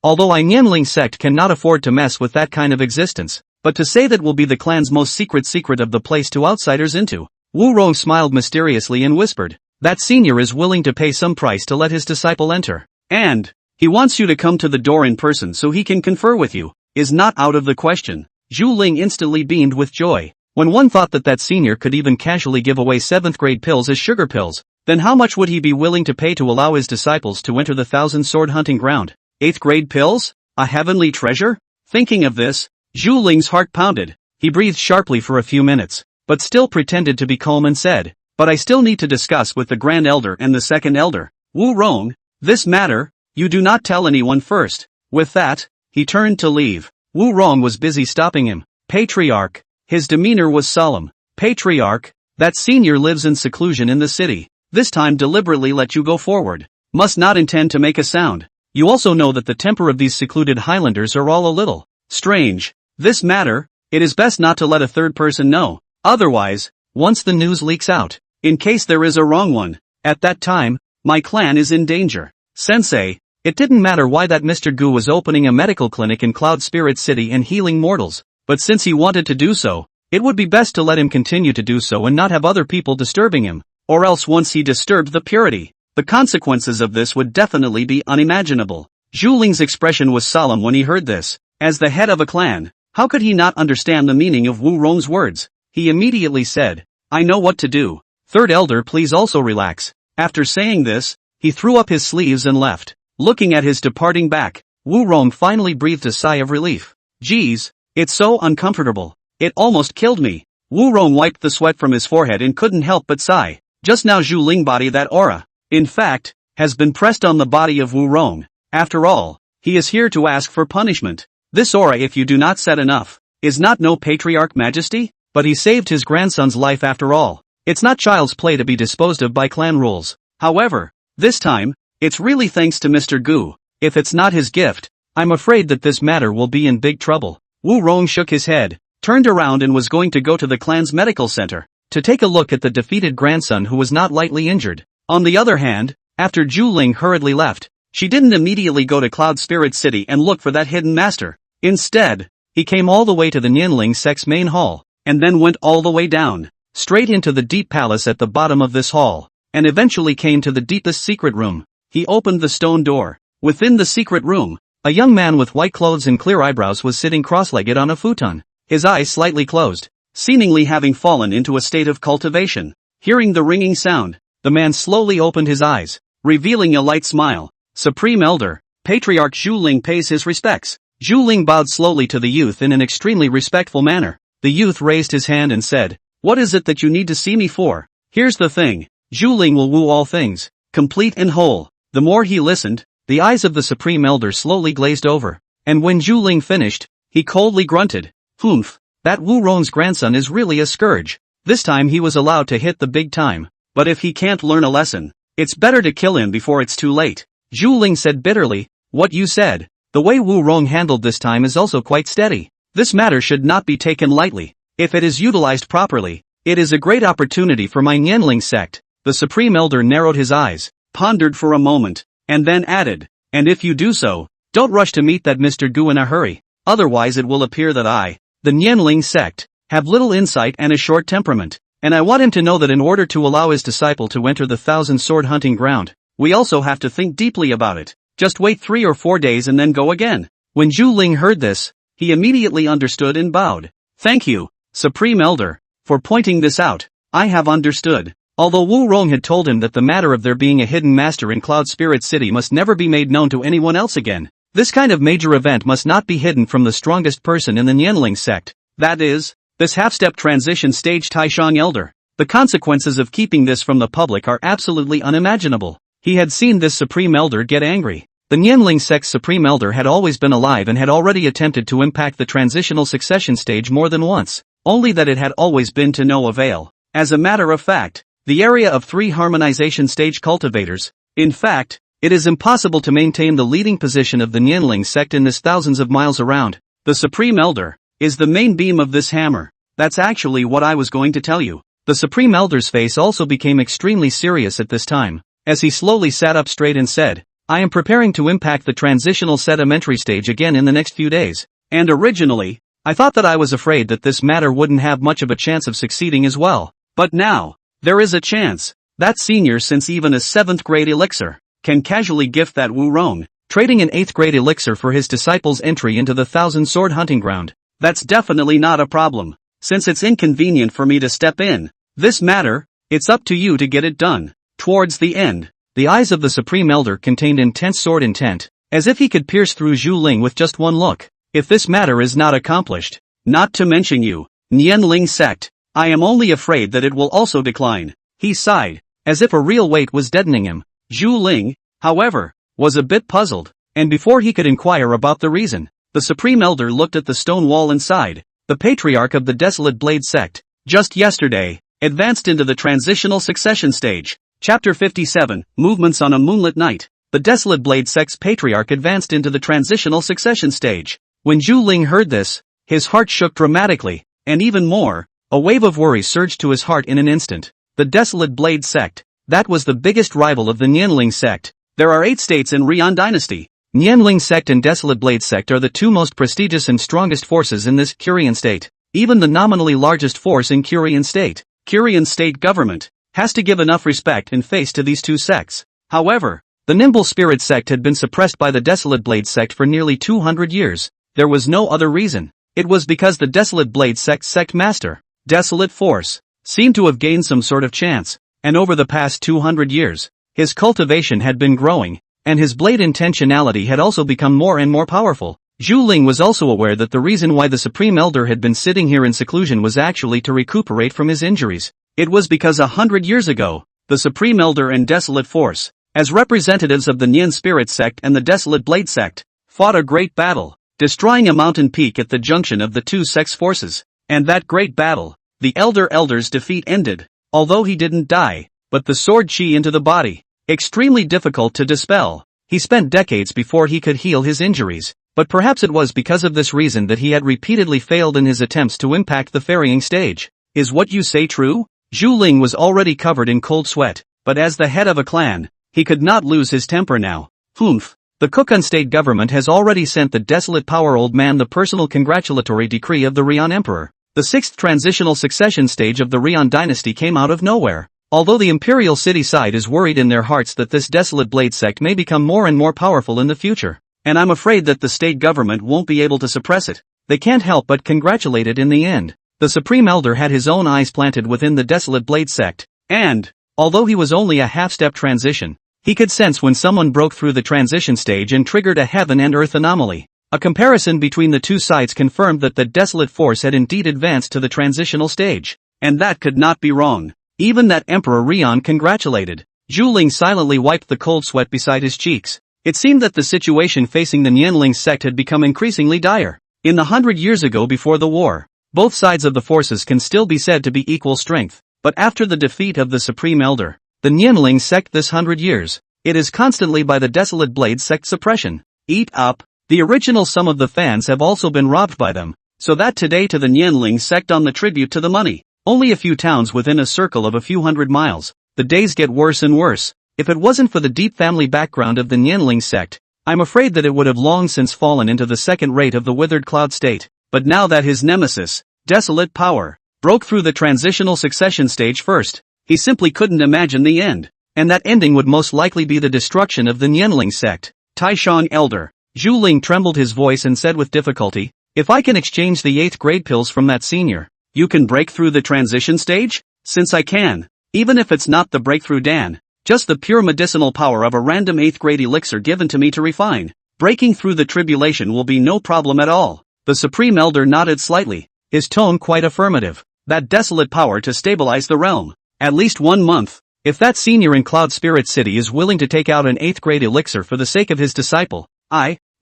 Although I Nianling sect cannot afford to mess with that kind of existence, but to say that will be the clan's most secret of the place to outsiders into. Wu Rong smiled mysteriously and whispered, That senior is willing to pay some price to let his disciple enter. And he wants you to come to the door in person so he can confer with you. Is not out of the question. Zhu Ling instantly beamed with joy. When one thought that senior could even casually give away 7th grade pills as sugar pills, then how much would he be willing to pay to allow his disciples to enter the Thousand Sword Hunting Ground? 8th grade pills? A heavenly treasure? Thinking of this, Zhu Ling's heart pounded. He breathed sharply for a few minutes, but still pretended to be calm and said, But I still need to discuss with the Grand Elder and the Second Elder. Wu Rong, this matter, you do not tell anyone first. With that, he turned to leave. Wu Rong was busy stopping him. Patriarch. His demeanor was solemn. Patriarch, that senior lives in seclusion in the city. This time deliberately let you go forward. Must not intend to make a sound. You also know that the temper of these secluded Highlanders are all a little strange. This matter, it is best not to let a third person know. Otherwise, once the news leaks out, in case there is a wrong one, at that time, my clan is in danger. Sensei, it didn't matter why that Mr. Gu was opening a medical clinic in Cloud Spirit City and healing mortals, but since he wanted to do so, it would be best to let him continue to do so and not have other people disturbing him, or else once he disturbed the purity, the consequences of this would definitely be unimaginable. Zhu Ling's expression was solemn when he heard this. As the head of a clan, how could he not understand the meaning of Wu Rong's words? He immediately said, I know what to do. Third elder, please also relax. After saying this, he threw up his sleeves and left. Looking at his departing back, Wu Rong finally breathed a sigh of relief. Geez, it's so uncomfortable. It almost killed me. Wu Rong wiped the sweat from his forehead and couldn't help but sigh. Just now Zhu Ling body that aura, in fact, has been pressed on the body of Wu Rong. After all, he is here to ask for punishment. This aura, if you do not set enough, is not no patriarch majesty? But he saved his grandson's life after all. It's not child's play to be disposed of by clan rules. However, this time, it's really thanks to Mr. Gu. If it's not his gift, I'm afraid that this matter will be in big trouble. Wu Rong shook his head, turned around and was going to go to the clan's medical center, to take a look at the defeated grandson who was not lightly injured. On the other hand, after Zhu Ling hurriedly left, she didn't immediately go to Cloud Spirit City and look for that hidden master. Instead, he came all the way to the Nianling sect's main hall, and then went all the way down, straight into the deep palace at the bottom of this hall, and eventually came to the deepest secret room. He opened the stone door. Within the secret room, a young man with white clothes and clear eyebrows was sitting cross-legged on a futon, his eyes slightly closed, seemingly having fallen into a state of cultivation. Hearing the ringing sound, the man slowly opened his eyes, revealing a light smile. Supreme Elder, Patriarch Zhu Ling pays his respects. Zhu Ling bowed slowly to the youth in an extremely respectful manner. The youth raised his hand and said, What is it that you need to see me for? Here's the thing. Zhu Ling will woo all things, complete and whole. The more he listened, the eyes of the Supreme Elder slowly glazed over, and when Zhu Ling finished, he coldly grunted, Humph, that Wu Rong's grandson is really a scourge. This time he was allowed to hit the big time, but if he can't learn a lesson, it's better to kill him before it's too late. Zhu Ling said bitterly, What you said, the way Wu Rong handled this time is also quite steady. This matter should not be taken lightly. If it is utilized properly, it is a great opportunity for my Nianling sect. The Supreme Elder narrowed his eyes, pondered for a moment, and then added, And if you do so, don't rush to meet that Mr. Gu in a hurry, otherwise it will appear that I, the Nianling sect, have little insight and a short temperament, and I want him to know that in order to allow his disciple to enter the 1,000-sword hunting ground, we also have to think deeply about it. Just wait 3 or 4 days and then go again. When Zhu Ling heard this, he immediately understood and bowed. Thank you, Supreme Elder, for pointing this out. I have understood. Although Wu Rong had told him that the matter of there being a hidden master in Cloud Spirit City must never be made known to anyone else again, this kind of major event must not be hidden from the strongest person in the Nianling sect. That is, this half-step transition stage Taishang Elder. The consequences of keeping this from the public are absolutely unimaginable. He had seen this Supreme Elder get angry. The Nianling sect's Supreme Elder had always been alive and had already attempted to impact the transitional succession stage more than once, only that it had always been to no avail. As a matter of fact, the area of 3 harmonization stage cultivators, in fact, it is impossible to maintain the leading position of the Nianling sect in this thousands of miles around. The Supreme Elder is the main beam of this hammer. That's actually what I was going to tell you. The Supreme Elder's face also became extremely serious at this time, as he slowly sat up straight and said, I am preparing to impact the transitional sedimentary stage again in the next few days, and originally, I thought that I was afraid that this matter wouldn't have much of a chance of succeeding as well. But now, there is a chance. That senior, since even a 7th grade elixir, can casually gift that Wu Rong, trading an 8th grade elixir for his disciple's entry into the 1,000-sword hunting ground. That's definitely not a problem. Since it's inconvenient for me to step in, this matter, it's up to you to get it done. Towards the end, the eyes of the Supreme Elder contained intense sword intent, as if he could pierce through Zhu Ling with just one look. If this matter is not accomplished, not to mention you, Nianling sect, I am only afraid that it will also decline. He sighed, as if a real weight was deadening him. Zhu Ling, however, was a bit puzzled, and before he could inquire about the reason, the Supreme Elder looked at the stone wall inside. The Patriarch of the Desolate Blade Sect, just yesterday, advanced into the transitional succession stage. Chapter 57, Movements on a Moonlit Night. The Desolate Blade Sect's Patriarch advanced into the transitional succession stage. When Zhu Ling heard this, his heart shook dramatically, and even more, a wave of worry surged to his heart in an instant. The Desolate Blade Sect, that was the biggest rival of the Nianling Sect. There are 8 states in Rian Dynasty. Nianling Sect and Desolate Blade Sect are the 2 most prestigious and strongest forces in this Kurian state. Even the nominally largest force in Kurian state, Kurian state government, has to give enough respect and face to these 2 sects. However, the Nimble Spirit Sect had been suppressed by the Desolate Blade Sect for nearly 200 years. There was no other reason. It was because the Desolate Blade Sect's sect master, Desolate Force, seemed to have gained some sort of chance, and over the past 200 years, his cultivation had been growing, and his blade intentionality had also become more and more powerful. Zhu Ling was also aware that the reason why the Supreme Elder had been sitting here in seclusion was actually to recuperate from his injuries. It was because 100 years ago, the Supreme Elder and Desolate Force, as representatives of the Nian Spirit Sect and the Desolate Blade Sect, fought a great battle, destroying a mountain peak at the junction of the 2 sects' forces. And that great battle, the Elder's defeat ended, although he didn't die, but the sword chi into the body. Extremely difficult to dispel. He spent decades before he could heal his injuries, but perhaps it was because of this reason that he had repeatedly failed in his attempts to impact the ferrying stage. Is what you say true? Zhu Ling was already covered in cold sweat, but as the head of a clan, he could not lose his temper now. Humph. The Kukan state government has already sent the Desolate Power Old Man the personal congratulatory decree of the Rian Emperor. The 6th transitional succession stage of the Rian dynasty came out of nowhere. Although the Imperial City side is worried in their hearts that this Desolate Blade Sect may become more and more powerful in the future, and I'm afraid that the state government won't be able to suppress it, they can't help but congratulate it in the end. The Supreme Elder had his own eyes planted within the Desolate Blade Sect, and, although he was only a half-step transition, he could sense when someone broke through the transition stage and triggered a heaven and earth anomaly. A comparison between the 2 sides confirmed that the Desolate Force had indeed advanced to the transitional stage, and that could not be wrong. Even that Emperor Rian congratulated. Zhu Ling silently wiped the cold sweat beside his cheeks. It seemed that the situation facing the Nianling sect had become increasingly dire. In the 100 years ago before the war, both sides of the forces can still be said to be equal strength, but after the defeat of the Supreme Elder, the Nianling sect this 100 years, it is constantly by the Desolate Blade sect suppression. Eat up. The original some of the fans have also been robbed by them, so that today to the Nianling sect on the tribute to the money. Only a few towns within a circle of a few hundred miles. The days get worse and worse. If it wasn't for the deep family background of the Nianling sect, I'm afraid that it would have long since fallen into the second rate of the withered cloud state. But now that his nemesis, Desolate Power, broke through the transitional succession stage first, he simply couldn't imagine the end. And that ending would most likely be the destruction of the Nianling sect. Taishan Elder. Zhu Ling trembled his voice and said with difficulty, if I can exchange the 8th grade pills from that senior, you can break through the transition stage? Since I can, even if it's not the breakthrough Dan, just the pure medicinal power of a random 8th grade elixir given to me to refine, breaking through the tribulation will be no problem at all. The Supreme Elder nodded slightly, his tone quite affirmative. That desolate power to stabilize the realm. At least 1 month. If that senior in Cloud Spirit City is willing to take out an 8th grade elixir for the sake of his disciple,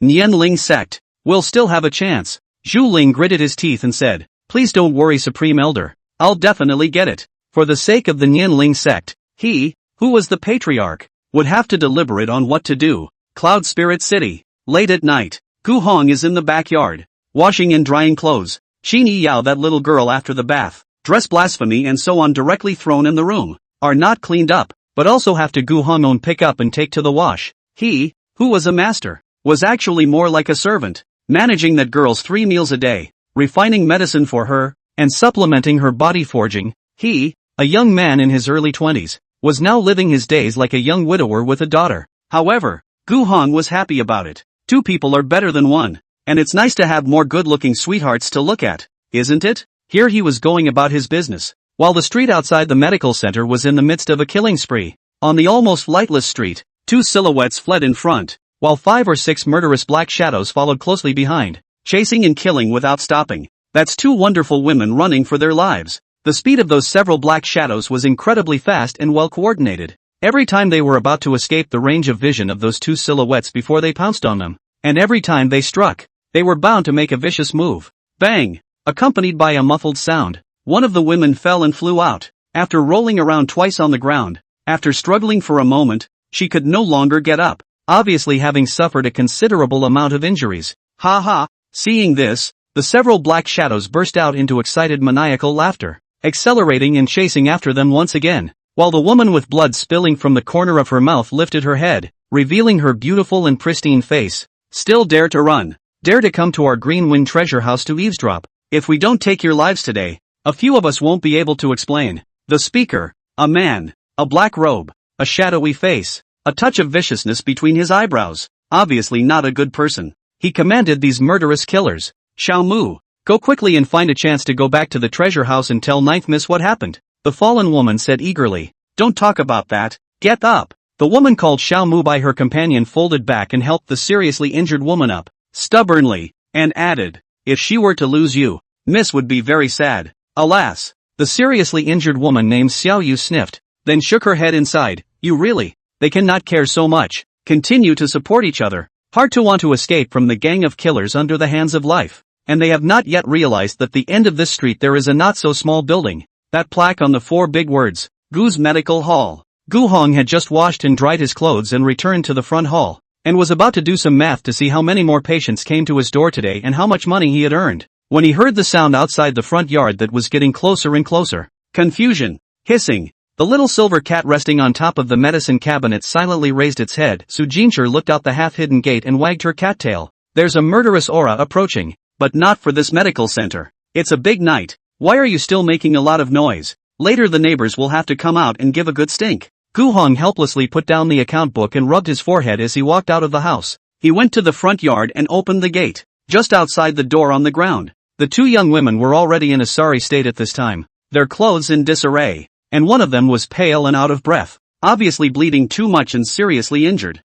Nianling sect, will still have a chance. Zhu Ling gritted his teeth and said, please don't worry Supreme Elder, I'll definitely get it. For the sake of the Nianling sect, he, who was the patriarch, would have to deliberate on what to do. Cloud Spirit City. Late at night, Gu Hong is in the backyard, washing and drying clothes. Xin Yao, that little girl after the bath, dress blasphemy and so on directly thrown in the room, are not cleaned up, but also have to Gu Hong own pick up and take to the wash. He, who was a master, was actually more like a servant, managing that girl's 3 meals a day, refining medicine for her, and supplementing her body forging. He, a young man in his early 20s, was now living his days like a young widower with a daughter. However, Gu Hong was happy about it. 2 people are better than 1, and it's nice to have more good-looking sweethearts to look at, isn't it? Here he was going about his business, while the street outside the medical center was in the midst of a killing spree. On the almost lightless street, 2 silhouettes fled in front, while 5 or 6 murderous black shadows followed closely behind, chasing and killing without stopping. That's 2 wonderful women running for their lives. The speed of those several black shadows was incredibly fast and well coordinated. Every time they were about to escape the range of vision of those two silhouettes before they pounced on them, and every time they struck, they were bound to make a vicious move. Bang! Accompanied by a muffled sound, one of the women fell and flew out. After rolling around twice on the ground, after struggling for a moment, she could no longer get up, obviously having suffered a considerable amount of injuries. Ha ha! Seeing this, the several black shadows burst out into excited maniacal laughter, accelerating and chasing after them once again, while the woman with blood spilling from the corner of her mouth lifted her head, revealing her beautiful and pristine face. Still dare to run? Dare to come to our Greenwind treasure house to eavesdrop? If we don't take your lives today, a few of us won't be able to explain. The speaker, a man, a black robe, a shadowy face, a touch of viciousness between his eyebrows, obviously not a good person. He commanded these murderous killers, Xiao Mu, go quickly and find a chance to go back to the treasure house and tell Ninth Miss what happened. The fallen woman said eagerly, don't talk about that, get up. The woman called Xiao Mu by her companion folded back and helped the seriously injured woman up, stubbornly, and added, if she were to lose you, Miss would be very sad. Alas. The seriously injured woman named Xiao Yu sniffed, then shook her head inside. You really? They cannot care so much. Continue to support each other. Hard to want to escape from the gang of killers under the hands of life. And they have not yet realized that the end of this street there is a not so small building. That plaque on the 4 big words, Gu's Medical Hall. Gu Hong had just washed and dried his clothes and returned to the front hall, and was about to do some math to see how many more patients came to his door today and how much money he had earned, when he heard the sound outside the front yard that was getting closer and closer. Confusion. Hissing. The little silver cat resting on top of the medicine cabinet silently raised its head. Su Jincher looked out the half-hidden gate and wagged her cattail. There's a murderous aura approaching, but not for this medical center. It's a big night. Why are you still making a lot of noise? Later the neighbors will have to come out and give a good stink. Gu Hong helplessly put down the account book and rubbed his forehead as he walked out of the house. He went to the front yard and opened the gate. Just outside the door on the ground, the 2 young women were already in a sorry state at this time, their clothes in disarray, and one of them was pale and out of breath, obviously bleeding too much and seriously injured.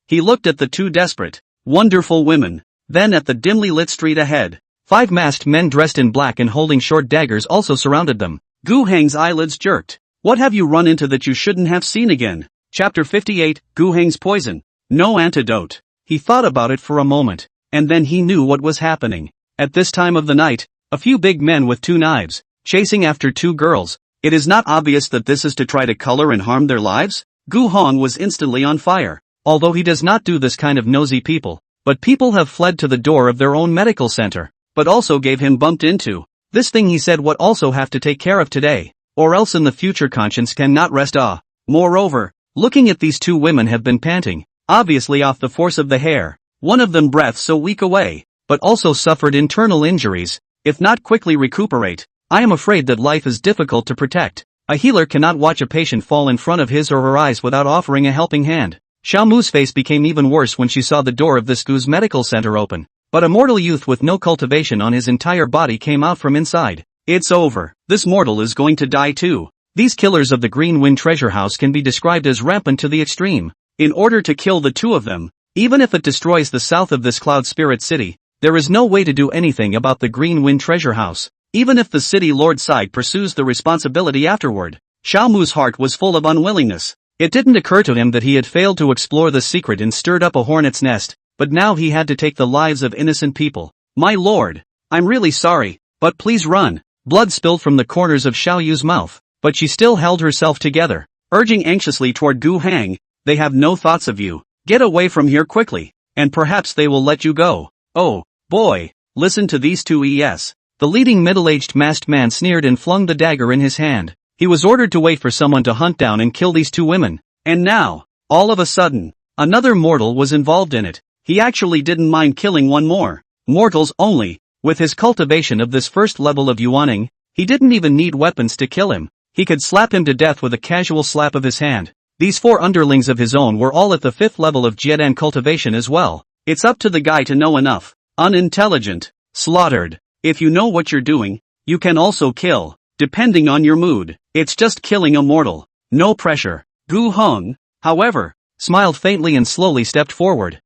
He looked at the 2 desperate, wonderful women, then at the dimly lit street ahead. 5 masked men dressed in black and holding short daggers also surrounded them. Gu Heng's eyelids jerked. What have you run into that you shouldn't have seen again? Chapter 58, Gu Heng's poison. No antidote. He thought about it for a moment, and then he knew what was happening. At this time of the night, a few big men with 2 knives, chasing after 2 girls. It is not obvious that this is to try to color and harm their lives? Gu Hong was instantly on fire. Although he does not do this kind of nosy people, but people have fled to the door of their own medical center, but also gave him bumped into. This thing he said what also have to take care of today, or else in the future conscience cannot rest. Moreover, looking at these 2 women have been panting, obviously off the force of the hair, one of them breath so weak away, but also suffered internal injuries, if not quickly recuperate. I am afraid that life is difficult to protect. A healer cannot watch a patient fall in front of his or her eyes without offering a helping hand. Xiao Mu's face became even worse when she saw the door of this Gu's medical center open, but a mortal youth with no cultivation on his entire body came out from inside. It's over. This mortal is going to die too. These killers of the Greenwind treasure house can be described as rampant to the extreme. In order to kill the 2 of them, even if it destroys the south of this cloud spirit city, there is no way to do anything about the Greenwind treasure house, even if the city lord side pursues the responsibility afterward. Xiao Mu's heart was full of unwillingness. It didn't occur to him that he had failed to explore the secret and stirred up a hornet's nest, but now he had to take the lives of innocent people. My lord, I'm really sorry, but please run. Blood spilled from the corners of Xiao Yu's mouth, but she still held herself together, urging anxiously toward Gu Heng. They have no thoughts of you. Get away from here quickly, and perhaps they will let you go. Oh, boy, listen to these 2 es. The leading middle-aged masked man sneered and flung the dagger in his hand. He was ordered to wait for someone to hunt down and kill these 2 women. And now, all of a sudden, another mortal was involved in it. He actually didn't mind killing one more. Mortals only. With his cultivation of this first level of yuaning, he didn't even need weapons to kill him. He could slap him to death with a casual slap of his hand. These 4 underlings of his own were all at the 5th level of Jiedan cultivation as well. It's up to the guy to know enough. Unintelligent. Slaughtered. If you know what you're doing, you can also kill, depending on your mood. It's just killing a mortal. No pressure. Gu Hong, however, smiled faintly and slowly stepped forward.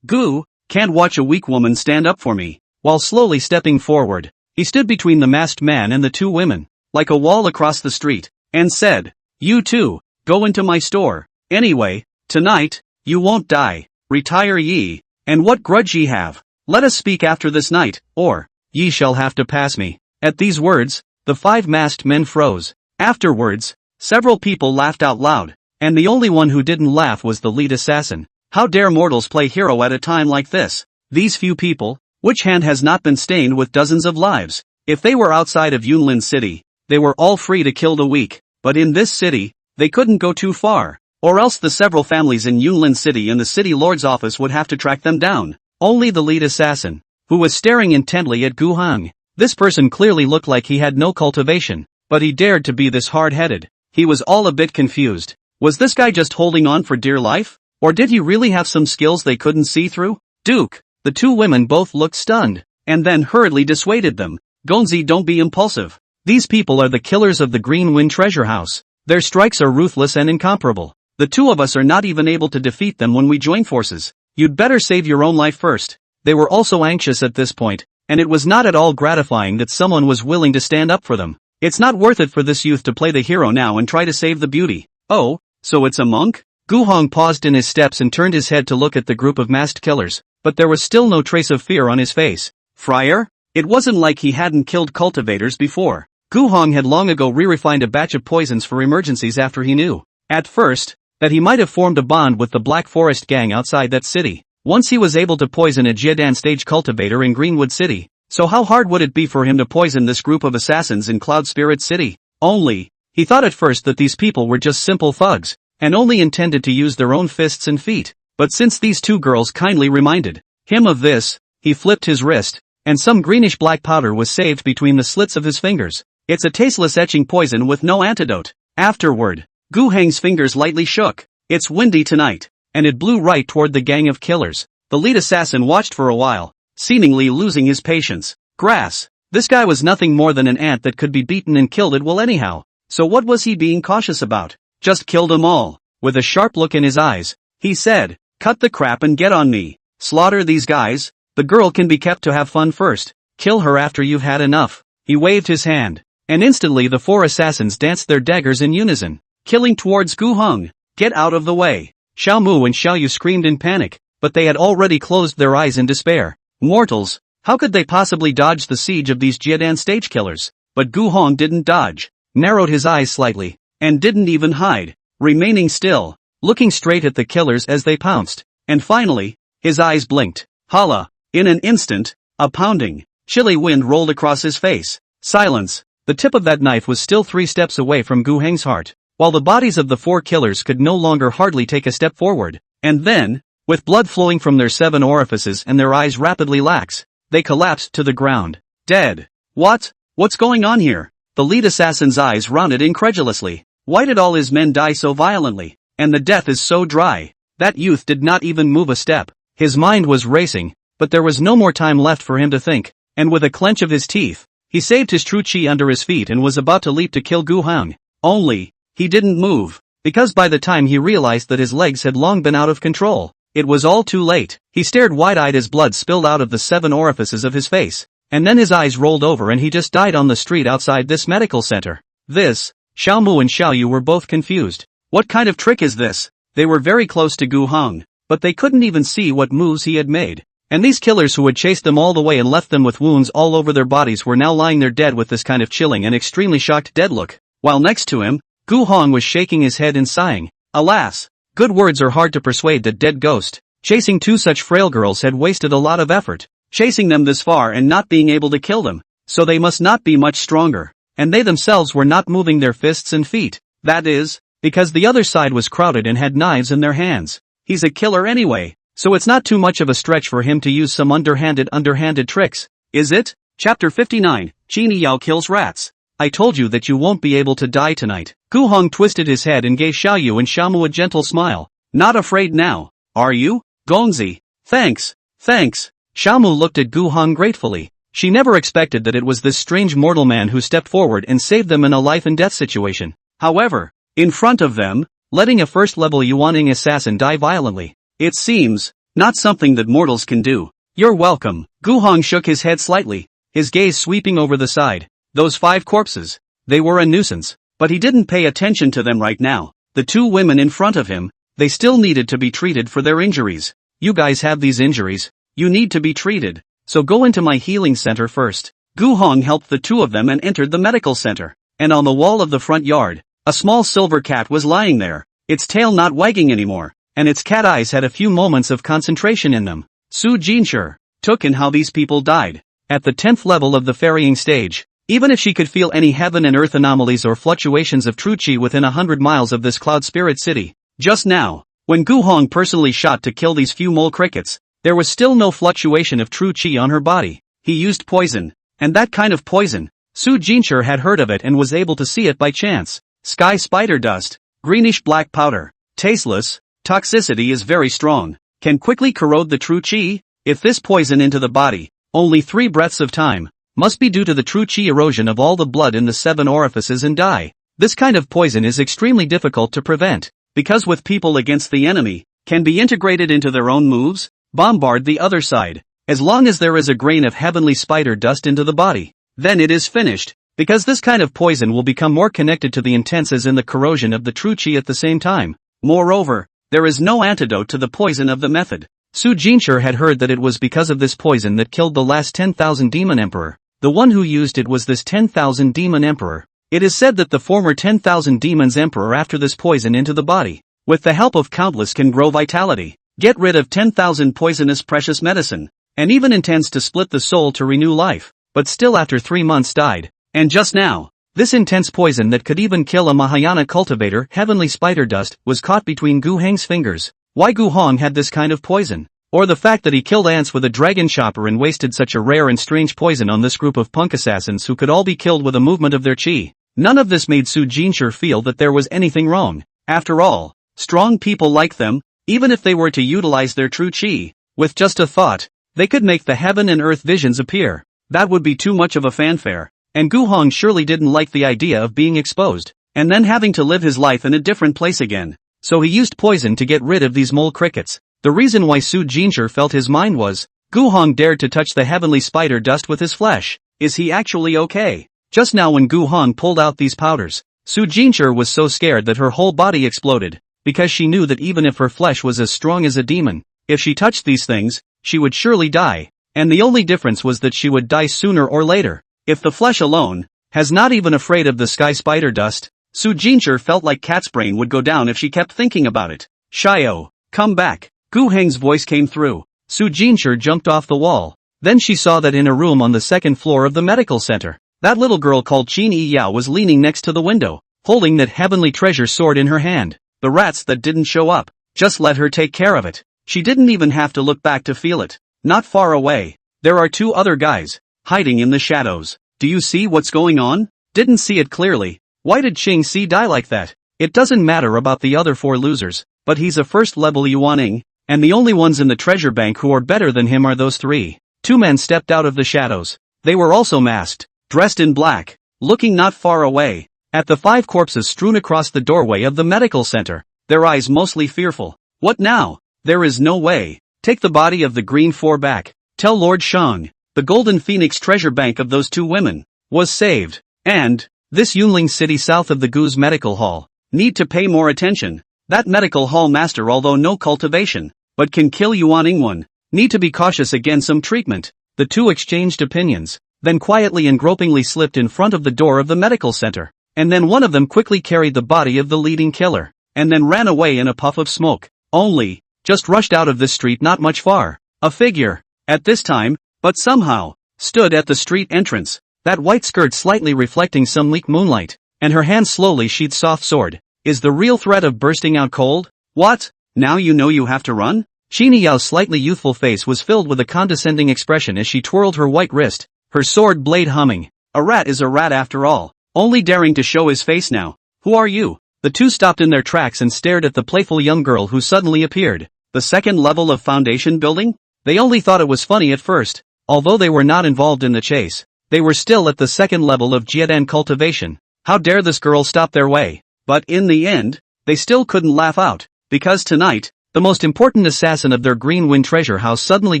Gu, can't watch a weak woman stand up for me. While slowly stepping forward, he stood between the masked man and the 2 women, like a wall across the street, and said, You too, Go into my store. Anyway, tonight, you won't die. Retire ye. And what grudge ye have? Let us speak after this night, or ye shall have to pass me. At these words, the 5 masked men froze. Afterwards, several people laughed out loud, and the only one who didn't laugh was the lead assassin. How dare mortals play hero at a time like this? These few people, which hand has not been stained with dozens of lives? If they were outside of Yunlin City, they were all free to kill the weak, but in this city, they couldn't go too far, or else the several families in Yunlin City and the city lord's office would have to track them down. Only the lead assassin, who was staring intently at Gu Heng. This person clearly looked like he had no cultivation, but he dared to be this hard-headed. He was all a bit confused. Was this guy just holding on for dear life? Or did he really have some skills they couldn't see through? Duke! The 2 women both looked stunned, and then hurriedly dissuaded them. Gonzi, don't be impulsive. These people are the killers of the Green Wind Treasure House. Their strikes are ruthless and incomparable. The 2 of us are not even able to defeat them when we join forces. You'd better save your own life first. They were also anxious at this point, and it was not at all gratifying that someone was willing to stand up for them. It's not worth it for this youth to play the hero now and try to save the beauty. Oh, so it's a monk? Gu Heng paused in his steps and turned his head to look at the group of masked killers, but there was still no trace of fear on his face. Friar? It wasn't like he hadn't killed cultivators before. Gu Heng had long ago re-refined a batch of poisons for emergencies after he knew, at first, that he might have formed a bond with the Black Forest gang outside that city. Once he was able to poison a Jiedan stage cultivator in Greenwood City, so how hard would it be for him to poison this group of assassins in Cloud Spirit City? Only, he thought at first that these people were just simple thugs, and only intended to use their own fists and feet. But since these 2 girls kindly reminded him of this, he flipped his wrist, and some greenish-black powder was saved between the slits of his fingers. It's a tasteless etching poison with no antidote. Afterward, Gu Heng's fingers lightly shook. It's windy tonight, and it blew right toward the gang of killers. The lead assassin watched for a while, seemingly losing his patience. Grass. This guy was nothing more than an ant that could be beaten and killed at will anyhow. So what was he being cautious about? Just kill them all. With a sharp look in his eyes, he said, cut the crap and get on me. Slaughter these guys. The girl can be kept to have fun first. Kill her after you've had enough. He waved his hand, and instantly the 4 assassins danced their daggers in unison, killing towards Gu Heng. Get out of the way. Xiao Mu and Xiao Yu screamed in panic, but they had already closed their eyes in despair. Mortals, how could they possibly dodge the siege of these Jiedan stage killers? But Gu Heng didn't dodge, narrowed his eyes slightly, and didn't even hide, remaining still, looking straight at the killers as they pounced, and finally, his eyes blinked. Hala! In an instant, a pounding, chilly wind rolled across his face. Silence. The tip of that knife was still 3 steps away from Gu Heng's heart, while the bodies of the 4 killers could no longer hardly take a step forward. And then, with blood flowing from their 7 orifices and their eyes rapidly lax, they collapsed to the ground. Dead. What? What's going on here? The lead assassin's eyes rounded incredulously. Why did all his men die so violently? And the death is so dry. That youth did not even move a step. His mind was racing, but there was no more time left for him to think, and with a clench of his teeth, he saved his true chi under his feet and was about to leap to kill Gu Heng. Only, he didn't move, because by the time he realized that his legs had long been out of control, it was all too late. He stared wide-eyed as blood spilled out of the 7 orifices of his face, and then his eyes rolled over and he just died on the street outside this medical center. This, Xiao Mu and Xiao Yu were both confused. What kind of trick is this? They were very close to Gu Heng, but they couldn't even see what moves he had made. And these killers who had chased them all the way and left them with wounds all over their bodies were now lying there dead with this kind of chilling and extremely shocked dead look, while next to him, Gu Heng was shaking his head and sighing. Alas, good words are hard to persuade that dead ghost. Chasing 2 such frail girls had wasted a lot of effort, chasing them this far and not being able to kill them, so they must not be much stronger, and they themselves were not moving their fists and feet. That is, because the other side was crowded and had knives in their hands. He's a killer anyway, so it's not too much of a stretch for him to use some underhanded tricks, is it? Chapter 59, Genie Yao kills rats. I told you that you won't be able to die tonight. Gu Heng twisted his head and gave Xiao Yu and Xiao Mu a gentle smile. Not afraid now, are you? Gongzi. Thanks. Xiao Mu looked at Gu Heng gratefully. She never expected that it was this strange mortal man who stepped forward and saved them in a life and death situation. However, in front of them, letting a first-level Yuaning assassin die violently, it seems, not something that mortals can do. You're welcome. Gu Heng shook his head slightly, his gaze sweeping over the side. Those 5 corpses, they were a nuisance, but he didn't pay attention to them right now. the two women in front of him, they still needed to be treated for their injuries. You guys have these injuries. You need to be treated. So go into my healing center first. Gu Hong helped the two of them and entered the medical center. And on the wall of the front yard, a small silver cat was lying there, its tail not wagging anymore, and its cat eyes had a few moments of concentration in them. Su Jinshi took in how these people died. At the 10th level of the ferrying stage, even if she could feel any heaven and earth anomalies or fluctuations of true chi within 100 miles of this cloud spirit city, just now, when Gu Hong personally shot to kill these few mole crickets, there was still no fluctuation of true chi on her body. He used poison, and that kind of poison, Su Jinshi had heard of it and was able to see it by chance. Sky spider dust, greenish black powder, tasteless, toxicity is very strong, can quickly corrode the true chi. If this poison into the body, only 3 breaths of time, must be due to the true chi erosion of all the blood in the 7 orifices and die. This kind of poison is extremely difficult to prevent, because with people against the enemy, can be integrated into their own moves, bombard the other side. As long as there is a grain of heavenly spider dust into the body, then it is finished, because this kind of poison will become more connected to the intense as in the corrosion of the true chi at the same time. Moreover, there is no antidote to the poison of the method. Su Jinshi had heard that it was because of this poison that killed the last 10,000 demon emperor. The one who used it was this 10,000 demon emperor. It is said that the former 10,000 demons emperor after this poison into the body, with the help of countless can grow vitality, get rid of 10,000 poisonous precious medicine, and even intends to split the soul to renew life, but still after 3 months died. And just now, this intense poison that could even kill a Mahayana cultivator, heavenly spider dust, was caught between Gu Heng's fingers. Why Gu Hong had this kind of poison? Or the fact that he killed ants with a dragon chopper and wasted such a rare and strange poison on this group of punk assassins who could all be killed with a movement of their chi. None of this made Su Jinshi feel that there was anything wrong. After all, strong people like them, even if they were to utilize their true chi, with just a thought, they could make the heaven and earth visions appear. That would be too much of a fanfare, and Gu Hong surely didn't like the idea of being exposed, and then having to live his life in a different place again. So he used poison to get rid of these mole crickets. The reason why Su Jinshi felt his mind was, Gu Hong dared to touch the heavenly spider dust with his flesh. Is he actually okay? Just now when Gu Hong pulled out these powders, Su Jinshi was so scared that her whole body exploded, because she knew that even if her flesh was as strong as a demon, if she touched these things, she would surely die, and the only difference was that she would die sooner or later. If the flesh alone, has not even afraid of the sky spider dust, Su Jinshi felt like cat's brain would go down if she kept thinking about it. Shio, come back. Gu Heng's voice came through. Su Jinshi jumped off the wall. Then she saw that in a room on the 2nd floor of the medical center, that little girl called Qin Yi Yao was leaning next to the window, holding that heavenly treasure sword in her hand. The rats that didn't show up, just let her take care of it. She didn't even have to look back to feel it. Not far away, there are 2 other guys, hiding in the shadows. Do you see what's going on? Didn't see it clearly. Why did Qing Si die like that? It doesn't matter about the other 4 losers, but he's a first level Yuaning, and the only ones in the treasure bank who are better than him are those 3. 2 men stepped out of the shadows. They were also masked, dressed in black, looking not far away, at the 5 corpses strewn across the doorway of the medical center, their eyes mostly fearful. What now? There is no way. Take the body of the green 4 back. Tell Lord Shang, the Golden Phoenix treasure bank of those 2 women, was saved. And, this Yunling city south of the Gu's medical hall, need to pay more attention. That medical hall master, although no cultivation, but can kill Yuan one, need to be cautious against some treatment. The 2 exchanged opinions, then quietly and gropingly slipped in front of the door of the medical center, and then one of them quickly carried the body of the leading killer, and then ran away in a puff of smoke. Only, just rushed out of this street not much far. A figure, at this time, but somehow, stood at the street entrance, that white skirt slightly reflecting some weak moonlight, and her hand slowly sheathed soft sword. Is the real threat of bursting out cold? What? Now you know you have to run? Qin Yao's slightly youthful face was filled with a condescending expression as she twirled her white wrist, her sword blade humming. A rat is a rat after all, only daring to show his face now. Who are you? The 2 stopped in their tracks and stared at the playful young girl who suddenly appeared. The 2nd level of Foundation building? They only thought it was funny at first. Although they were not involved in the chase, they were still at the 2nd level of Jiedan cultivation. How dare this girl stop their way? But in the end, they still couldn't laugh out, because tonight, the most important assassin of their Green Wind treasure house suddenly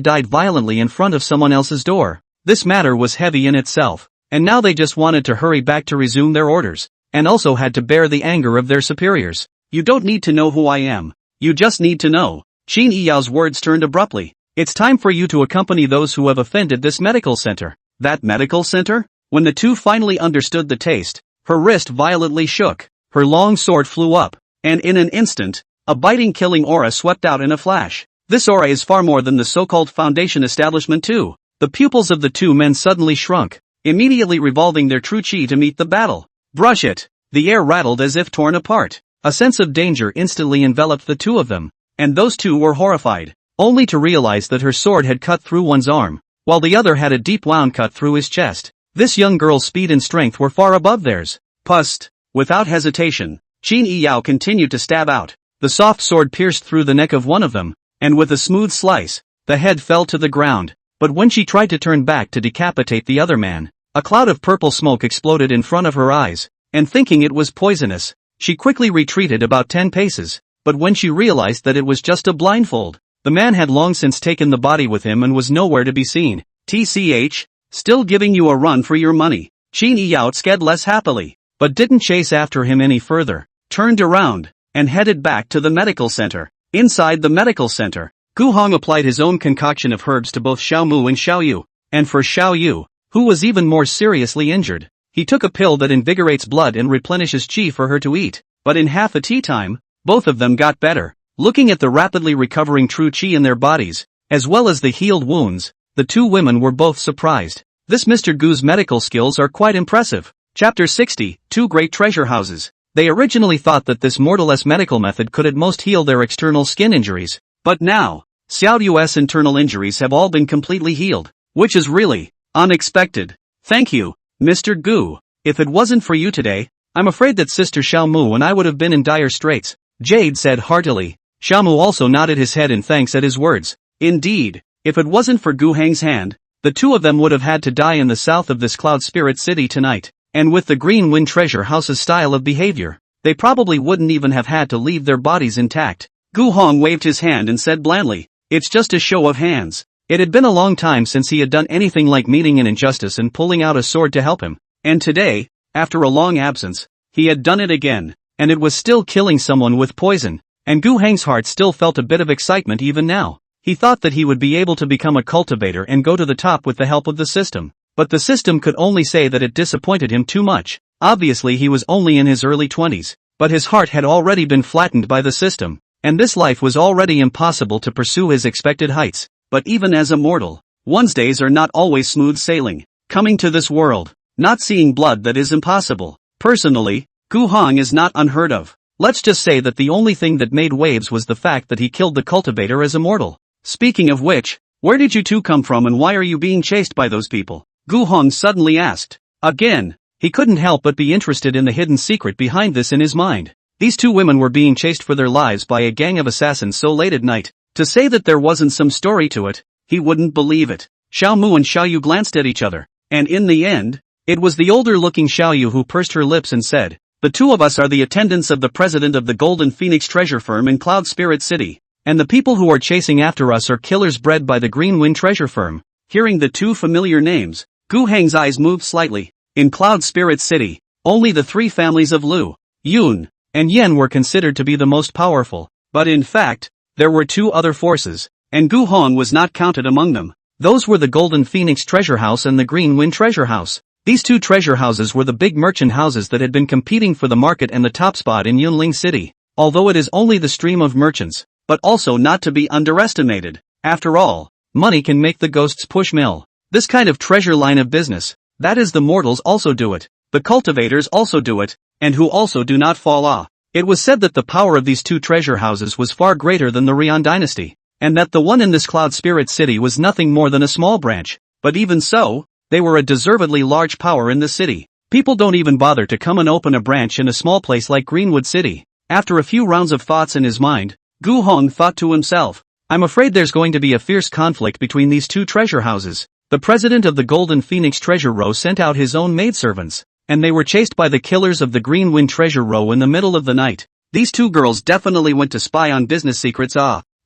died violently in front of someone else's door. This matter was heavy in itself, and now they just wanted to hurry back to resume their orders, and also had to bear the anger of their superiors. You don't need to know who I am. You just need to know. Qin Yiyao's words turned abruptly. It's time for you to accompany those who have offended this medical center. That medical center? When the two finally understood the taste, her wrist violently shook, her long sword flew up, and in an instant, a biting killing aura swept out in a flash. This aura is far more than the so-called Foundation establishment too. The pupils of the two men suddenly shrunk, immediately revolving their true chi to meet the battle. Brush it! The air rattled as if torn apart. A sense of danger instantly enveloped the two of them, and those two were horrified, only to realize that her sword had cut through one's arm, while the other had a deep wound cut through his chest. This young girl's speed and strength were far above theirs. Pust! Without hesitation, Qin Yiyao continued to stab out. The soft sword pierced through the neck of one of them, and with a smooth slice, the head fell to the ground. But when she tried to turn back to decapitate the other man, a cloud of purple smoke exploded in front of her eyes, and thinking it was poisonous, she quickly retreated about 10 paces, but when she realized that it was just a blindfold, the man had long since taken the body with him and was nowhere to be seen. TCH, still giving you a run for your money. Qin Yiyao sked less happily, but didn't chase after him any further, turned around, and headed back to the medical center. Inside the medical center, Gu Hong applied his own concoction of herbs to both Xiao Mu and Xiao Yu, and for Xiao Yu, who was even more seriously injured, he took a pill that invigorates blood and replenishes qi for her to eat, but in half a tea time, both of them got better. Looking at the rapidly recovering true qi in their bodies, as well as the healed wounds, the two women were both surprised. This Mr. Gu's medical skills are quite impressive. Chapter 60, Two Great Treasure Houses. They originally thought that this mortal-less medical method could at most heal their external skin injuries, but now, Xiao Yu's internal injuries have all been completely healed, which is really unexpected. Thank you, Mr. Gu. If it wasn't for you today, I'm afraid that Sister Xiao Mu and I would have been in dire straits, Jade said heartily. Xiao Mu also nodded his head in thanks at his words. Indeed, if it wasn't for Gu Heng's hand, the two of them would have had to die in the south of this Cloud Spirit City tonight, and with the Green Wind Treasure House's style of behavior, they probably wouldn't even have had to leave their bodies intact. Gu Hong waved his hand and said blandly, "It's just a show of hands." It had been a long time since he had done anything like meeting an injustice and pulling out a sword to help him, and today, after a long absence, he had done it again, and it was still killing someone with poison, and Gu Heng's heart still felt a bit of excitement even now. He thought that he would be able to become a cultivator and go to the top with the help of the system, but the system could only say that it disappointed him too much. Obviously he was only in his early 20s, but his heart had already been flattened by the system, and this life was already impossible to pursue his expected heights. But even as a mortal, one's days are not always smooth sailing. Coming to this world, not seeing blood, that is impossible. Personally, Gu Hong is not unheard of. Let's just say that the only thing that made waves was the fact that he killed the cultivator as a mortal. Speaking of which, where did you two come from and why are you being chased by those people? Gu Hong suddenly asked. Again, he couldn't help but be interested in the hidden secret behind this in his mind. These two women were being chased for their lives by a gang of assassins so late at night. To say that there wasn't some story to it, he wouldn't believe it. Xiao Mu and Xiao Yu glanced at each other, and in the end, it was the older-looking Xiao Yu who pursed her lips and said, "The two of us are the attendants of the president of the Golden Phoenix Treasure Firm in Cloud Spirit City, and the people who are chasing after us are killers bred by the Green Wind Treasure Firm." Hearing the two familiar names, Gu Heng's eyes moved slightly. In Cloud Spirit City, only the three families of Lu, Yun, and Yen were considered to be the most powerful, but in fact, there were two other forces, and Gu Hong was not counted among them. Those were the Golden Phoenix Treasure House and the Green Wind Treasure House. These two treasure houses were the big merchant houses that had been competing for the market and the top spot in Yunling City, although it is only the stream of merchants, but also not to be underestimated. After all, money can make the ghosts push mill. This kind of treasure line of business, that is, the mortals also do it, the cultivators also do it, and who also do not fall off. It was said that the power of these two treasure houses was far greater than the Rian dynasty, and that the one in this Cloud Spirit City was nothing more than a small branch, but even so, they were a deservedly large power in the city. People don't even bother to come and open a branch in a small place like Greenwood City. After a few rounds of thoughts in his mind, Gu Hong thought to himself, I'm afraid there's going to be a fierce conflict between these two treasure houses. The president of the Golden Phoenix Treasure Row sent out his own maidservants, and they were chased by the killers of the Green Wind Treasure Row in the middle of the night. These two girls definitely went to spy on business secrets,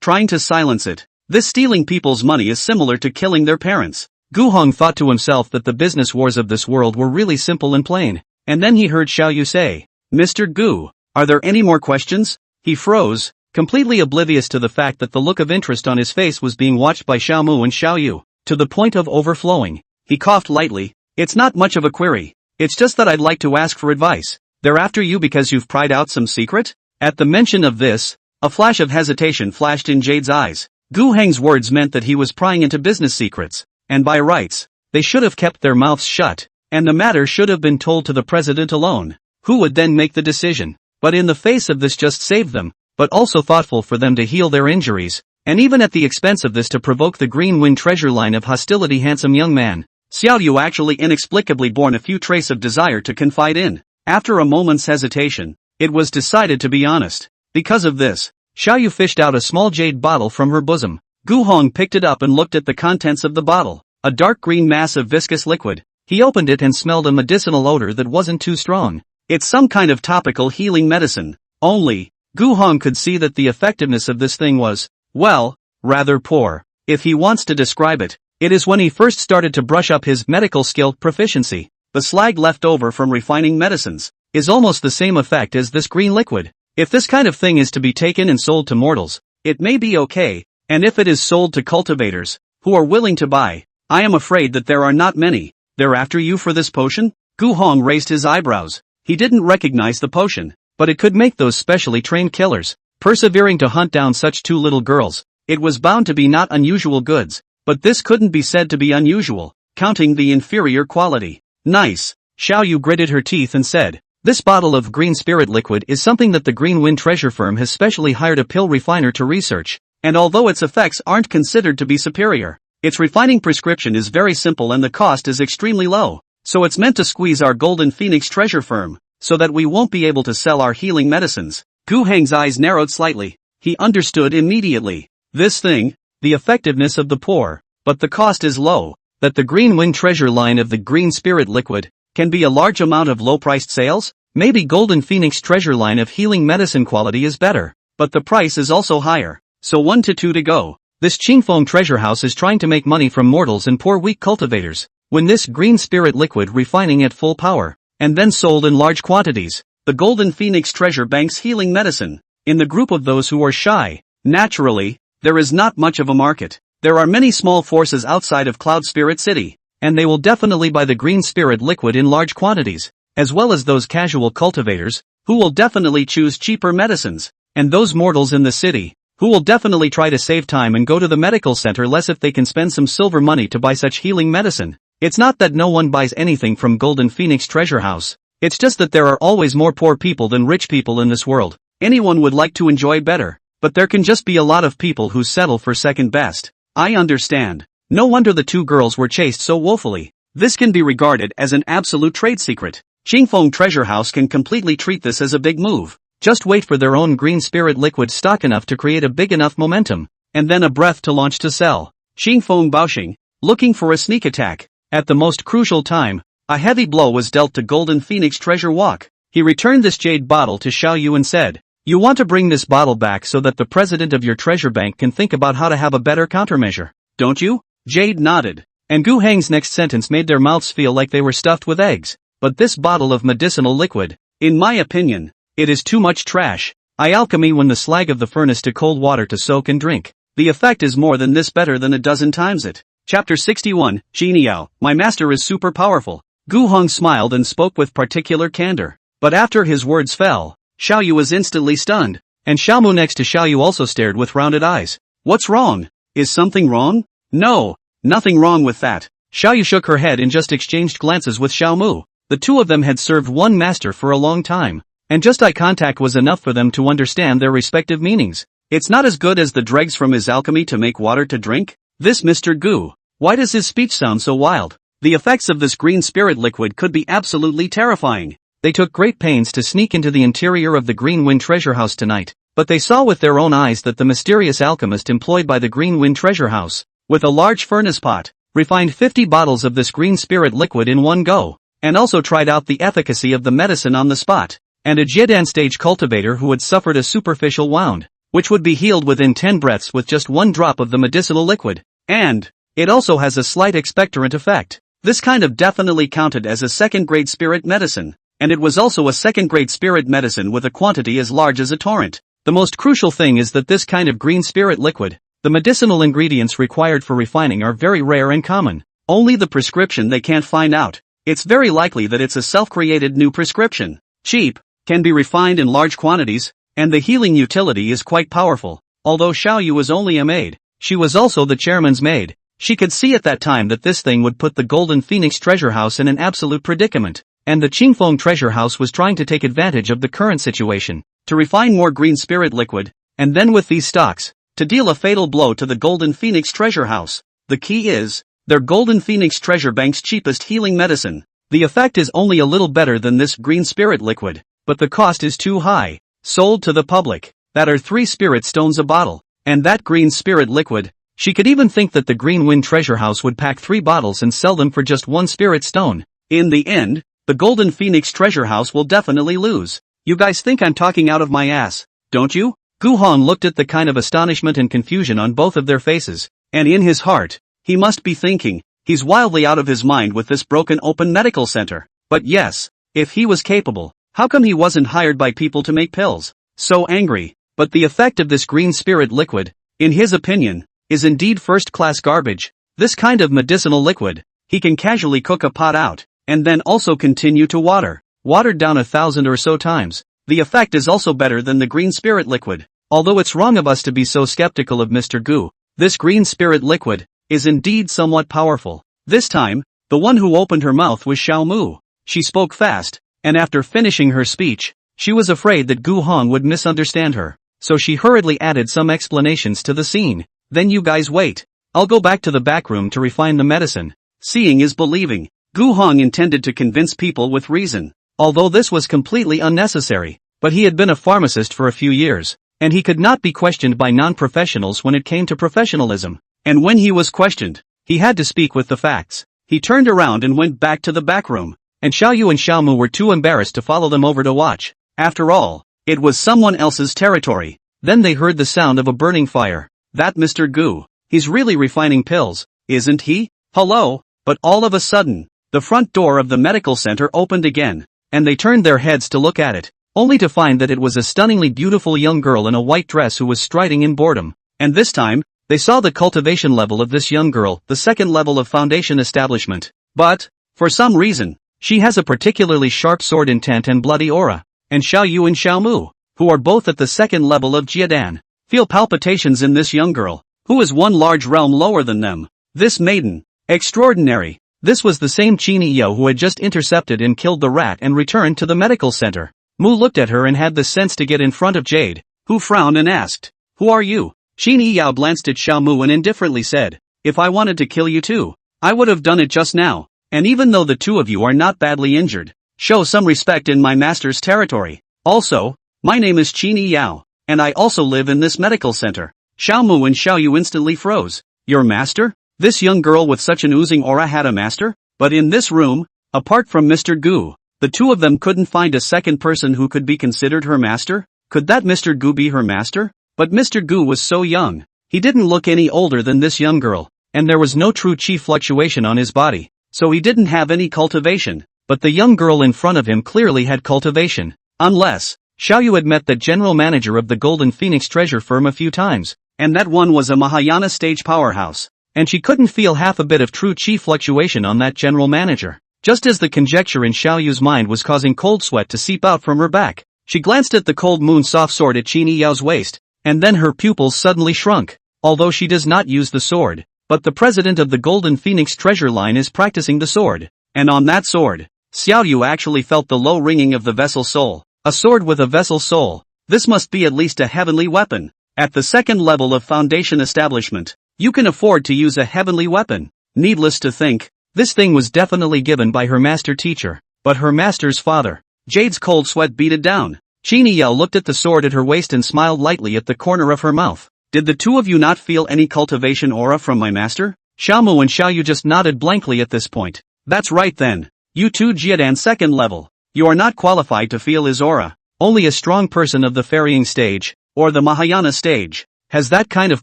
trying to silence it. This stealing people's money is similar to killing their parents. Gu Hong thought to himself that the business wars of this world were really simple and plain, and then he heard Xiao Yu say, Mr. Gu, Are there any more questions? He froze, completely oblivious to the fact that the look of interest on his face was being watched by Xiao Mu and Xiao Yu, to the point of overflowing. He coughed lightly. It's not much of a query. It's just that I'd like to ask for advice. They're after you because you've pried out some secret? At the mention of this, a flash of hesitation flashed in Jade's eyes. Gu Heng's words meant that he was prying into business secrets, and by rights, they should have kept their mouths shut, and the matter should have been told to the president alone, who would then make the decision. But in the face of this just saved them, but also thoughtful for them to heal their injuries, and even at the expense of this to provoke the Green Wind treasure line of hostility handsome young man. Xiao Yu actually inexplicably born a few trace of desire to confide in. After a moment's hesitation, it was decided to be honest. Because of this, Xiao Yu fished out a small jade bottle from her bosom. Gu Hong picked it up and looked at the contents of the bottle. A dark green mass of viscous liquid. He opened it and smelled a medicinal odor that wasn't too strong. It's some kind of topical healing medicine. Only, Gu Hong could see that the effectiveness of this thing was, well, rather poor. If he wants to describe it, it is when he first started to brush up his medical skill proficiency. The slag left over from refining medicines is almost the same effect as this green liquid. If this kind of thing is to be taken and sold to mortals, it may be okay, and if it is sold to cultivators, who are willing to buy, I am afraid that there are not many. They're after you for this potion? Gu Hong raised his eyebrows. He didn't recognize the potion, but it could make those specially trained killers persevering to hunt down such two little girls. It was bound to be not unusual goods, but this couldn't be said to be unusual, counting the inferior quality. Nice. Xiao Yu gritted her teeth and said, this bottle of green spirit liquid is something that the Green Wind treasure firm has specially hired a pill refiner to research, and although its effects aren't considered to be superior, its refining prescription is very simple and the cost is extremely low, so it's meant to squeeze our Golden Phoenix treasure firm, so that we won't be able to sell our healing medicines. Gu Heng's eyes narrowed slightly. He understood immediately. This thing, the effectiveness of the poor, but the cost is low, that the Green Wind treasure line of the green spirit liquid, can be a large amount of low-priced sales? Maybe Golden Phoenix treasure line of healing medicine quality is better, but the price is also higher. So 1 to 2 to go. This Qingfeng treasure house is trying to make money from mortals and poor weak cultivators. When this green spirit liquid refining at full power, and then sold in large quantities, the Golden Phoenix treasure bank's healing medicine, in the group of those who are shy. Naturally, there is not much of a market. There are many small forces outside of Cloud Spirit City, and they will definitely buy the green spirit liquid in large quantities, as well as those casual cultivators, who will definitely choose cheaper medicines, and those mortals in the city, who will definitely try to save time and go to the medical center less if they can spend some silver money to buy such healing medicine. It's not that no one buys anything from Golden Phoenix Treasure House, it's just that there are always more poor people than rich people in this world. Anyone would like to enjoy better, but there can just be a lot of people who settle for second best. I understand. No wonder the two girls were chased so woefully. This can be regarded as an absolute trade secret. Qingfeng Treasure House can completely treat this as a big move. Just wait for their own green spirit liquid stock enough to create a big enough momentum, and then a breath to launch to sell. Qingfeng Baoxing, looking for a sneak attack. At the most crucial time, a heavy blow was dealt to Golden Phoenix Treasure Walk. He returned this jade bottle to Xiao Yu and said, you want to bring this bottle back so that the president of your treasure bank can think about how to have a better countermeasure, don't you? Jade nodded, and Gu Heng's next sentence made their mouths feel like they were stuffed with eggs. But this bottle of medicinal liquid, in my opinion, it is too much trash. I alchemy when the slag of the furnace to cold water to soak and drink. The effect is more than this, better than a dozen times it. Chapter 61, Geniao, my master is super powerful. Gu Hong smiled and spoke with particular candor. But after his words fell, Xiao Yu was instantly stunned, and Xiao Mu next to Xiao Yu also stared with rounded eyes. What's wrong? Is something wrong? No, nothing wrong with that. Xiao Yu shook her head and just exchanged glances with Xiao Mu. The two of them had served one master for a long time, and just eye contact was enough for them to understand their respective meanings. It's not as good as the dregs from his alchemy to make water to drink? This Mr. Gu, why does his speech sound so wild? The effects of this green spirit liquid could be absolutely terrifying. They took great pains to sneak into the interior of the Green Wind Treasure House tonight, but they saw with their own eyes that the mysterious alchemist employed by the Green Wind Treasure House, with a large furnace pot, refined 50 bottles of this green spirit liquid in one go, and also tried out the efficacy of the medicine on the spot, and a Jidan stage cultivator who had suffered a superficial wound, which would be healed within 10 breaths with just one drop of the medicinal liquid, and it also has a slight expectorant effect. This kind of definitely counted as a second-grade spirit medicine. and it was also a second-grade spirit medicine with a quantity as large as a torrent. The most crucial thing is that this kind of green spirit liquid, the medicinal ingredients required for refining are very rare and common. Only the prescription they can't find out. It's very likely that it's a self-created new prescription. Cheap, can be refined in large quantities, and the healing utility is quite powerful. Although Xiaoyu was only a maid, she was also the chairman's maid. She could see at that time that this thing would put the Golden Phoenix Treasure House in an absolute predicament, and the Qingfeng Treasure House was trying to take advantage of the current situation, to refine more green spirit liquid, and then with these stocks, to deal a fatal blow to the Golden Phoenix Treasure House. The key is, their Golden Phoenix Treasure Bank's cheapest healing medicine. The effect is only a little better than this green spirit liquid, but the cost is too high. Sold to the public, that are 3 spirit stones a bottle, and that green spirit liquid. She could even think that the Green Wind Treasure House would pack 3 bottles and sell them for just 1 spirit stone. In the end, the Golden Phoenix Treasure House will definitely lose. You guys think I'm talking out of my ass, don't you? Gu Hong looked at the kind of astonishment and confusion on both of their faces, and in his heart, he must be thinking, he's wildly out of his mind with this broken open medical center. But yes, if he was capable, how come he wasn't hired by people to make pills? So angry. But the effect of this green spirit liquid, in his opinion, is indeed first-class garbage. This kind of medicinal liquid, he can casually cook a pot out, and then also continue to watered down 1,000 or so times. The effect is also better than the green spirit liquid. Although it's wrong of us to be so skeptical of Mr. Gu, this green spirit liquid is indeed somewhat powerful. This time, the one who opened her mouth was Xiao Mu. She spoke fast, and after finishing her speech, she was afraid that Gu Hong would misunderstand her, so she hurriedly added some explanations to the scene. Then you guys wait. I'll go back to the back room to refine the medicine. Seeing is believing. Gu Hong intended to convince people with reason, although this was completely unnecessary, but he had been a pharmacist for a few years, and he could not be questioned by non-professionals when it came to professionalism. And when he was questioned, he had to speak with the facts. He turned around and went back to the back room, and Xiaoyu and Xiaomu were too embarrassed to follow them over to watch. After all, it was someone else's territory. Then they heard the sound of a burning fire. That Mr. Gu, he's really refining pills, isn't he? Hello? But all of a sudden, the front door of the medical center opened again, and they turned their heads to look at it, only to find that it was a stunningly beautiful young girl in a white dress who was striding in boredom. And this time, they saw the cultivation level of this young girl, the second level of foundation establishment. But, for some reason, she has a particularly sharp sword intent and bloody aura. And Xiaoyu and Xiaomu, who are both at the second level of Jiedan, feel palpitations in this young girl, who is one large realm lower than them. This maiden, extraordinary. This was the same Qini Yao who had just intercepted and killed the rat and returned to the medical center. Mu looked at her and had the sense to get in front of Jade, who frowned and asked, "Who are you?" Qini Yao glanced at Xiao Mu and indifferently said, "If I wanted to kill you too, I would have done it just now, and even though the two of you are not badly injured, show some respect in my master's territory. Also, my name is Qini Yao, and I also live in this medical center." Xiao Mu and Xiao Yu instantly froze. Your master? This young girl with such an oozing aura had a master? But in this room, apart from Mr. Gu, the two of them couldn't find a second person who could be considered her master? Could that Mr. Gu be her master? But Mr. Gu was so young. He didn't look any older than this young girl, and there was no true chi fluctuation on his body, so he didn't have any cultivation. But the young girl in front of him clearly had cultivation. Unless, Xiaoyu had met the general manager of the Golden Phoenix treasure firm a few times, and that one was a Mahayana stage powerhouse, and she couldn't feel half a bit of true chi fluctuation on that general manager. Just as the conjecture in Xiaoyu's mind was causing cold sweat to seep out from her back, she glanced at the cold moon soft sword at Qini Yao's waist, and then her pupils suddenly shrunk. Although she does not use the sword, but the president of the Golden Phoenix treasure line is practicing the sword, and on that sword, Xiaoyu actually felt the low ringing of the vessel soul. A sword with a vessel soul. This must be at least a heavenly weapon. At the second level of foundation establishment, you can afford to use a heavenly weapon. Needless to think, this thing was definitely given by her master teacher, but her master's father. Jade's cold sweat beaded down. Qini Yao looked at the sword at her waist and smiled lightly at the corner of her mouth. Did the two of you not feel any cultivation aura from my master? Xiaomu and Xiaoyu just nodded blankly at this point. That's right then. You two Jiedan second level. You are not qualified to feel his aura. Only a strong person of the ferrying stage, or the Mahayana stage, has that kind of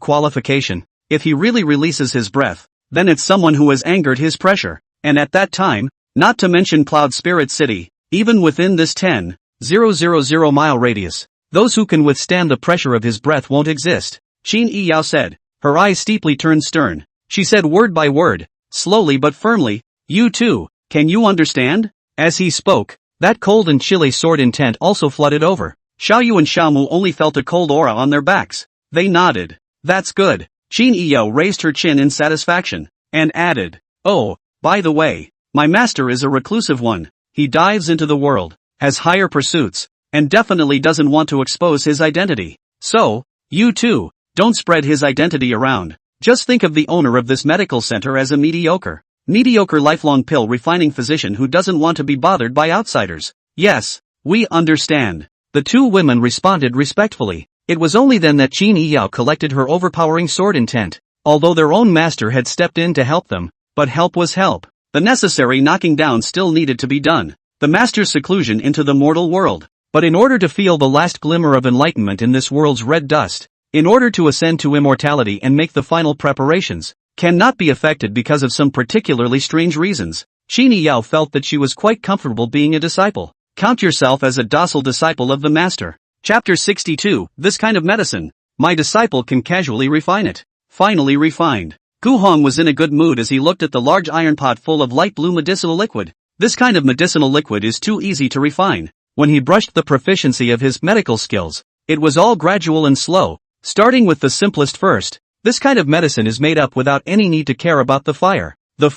qualification. If he really releases his breath, then it's someone who has angered his pressure. And at that time, not to mention Cloud Spirit City, even within this 10,000 mile radius. Those who can withstand the pressure of his breath won't exist, Qin Yiyao said. Her eyes steeply turned stern. She said word by word, slowly but firmly, "You too, can you understand?" As he spoke, that cold and chilly sword intent also flooded over. Xiaoyu and Xiaomu only felt a cold aura on their backs. They nodded. "That's good." Qin Yiyao raised her chin in satisfaction, and added, "Oh, by the way, my master is a reclusive one. He dives into the world, has higher pursuits, and definitely doesn't want to expose his identity. So, you too, don't spread his identity around. Just think of the owner of this medical center as a mediocre lifelong pill refining physician who doesn't want to be bothered by outsiders." "Yes, we understand." The two women responded respectfully. It was only then that Qin Yiyao collected her overpowering sword intent. Although their own master had stepped in to help them, but help was help. The necessary knocking down still needed to be done. The master's seclusion into the mortal world. But in order to feel the last glimmer of enlightenment in this world's red dust, in order to ascend to immortality and make the final preparations, cannot be affected because of some particularly strange reasons. Qin Yiyao felt that she was quite comfortable being a disciple. Count yourself as a docile disciple of the master. Chapter 62, This kind of medicine. My disciple can casually refine it. Finally refined. Gu Hong was in a good mood as he looked at the large iron pot full of light blue medicinal liquid. This kind of medicinal liquid is too easy to refine. When he brushed the proficiency of his medical skills, it was all gradual and slow, starting with the simplest first. This kind of medicine is made up without any need to care about the fire. The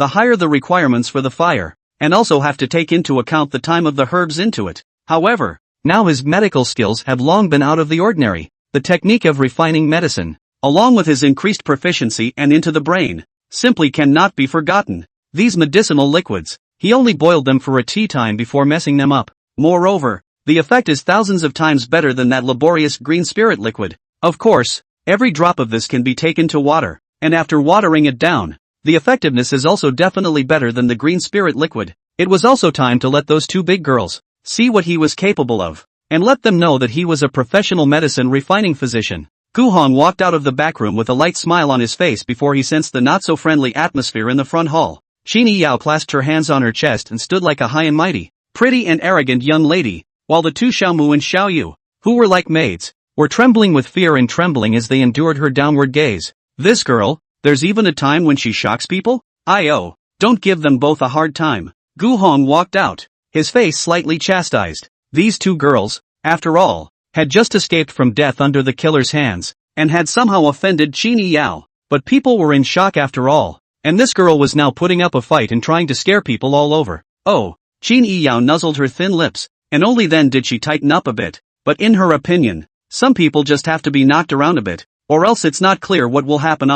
higher the requirements for the fire, and also have to take into account the time of the herbs into it. However, now his medical skills have long been out of the ordinary. The technique of refining medicine, along with his increased proficiency and into the brain, simply cannot be forgotten. These medicinal liquids, he only boiled them for a tea time before messing them up. Moreover, the effect is thousands of times better than that laborious green spirit liquid. Of course, every drop of this can be taken to water, and after watering it down, the effectiveness is also definitely better than the green spirit liquid. It was also time to let those two big girls see what he was capable of, and let them know that he was a professional medicine refining physician. Gu Hong walked out of the back room with a light smile on his face before he sensed the not-so-friendly atmosphere in the front hall. Qin Yiyao clasped her hands on her chest and stood like a high and mighty, pretty and arrogant young lady, while the two Xiaomu and Xiaoyu, who were like maids, were trembling with fear and trembling as they endured her downward gaze. This girl, there's even a time when she shocks people? Oh, don't give them both a hard time. Gu Hong walked out, his face slightly chastised. These two girls, after all, had just escaped from death under the killer's hands, and had somehow offended Qin Yiyao. But people were in shock after all, and this girl was now putting up a fight and trying to scare people all over. Oh, Qin Yiyao nuzzled her thin lips, and only then did she tighten up a bit. But in her opinion, some people just have to be knocked around a bit, or else it's not clear what will happen.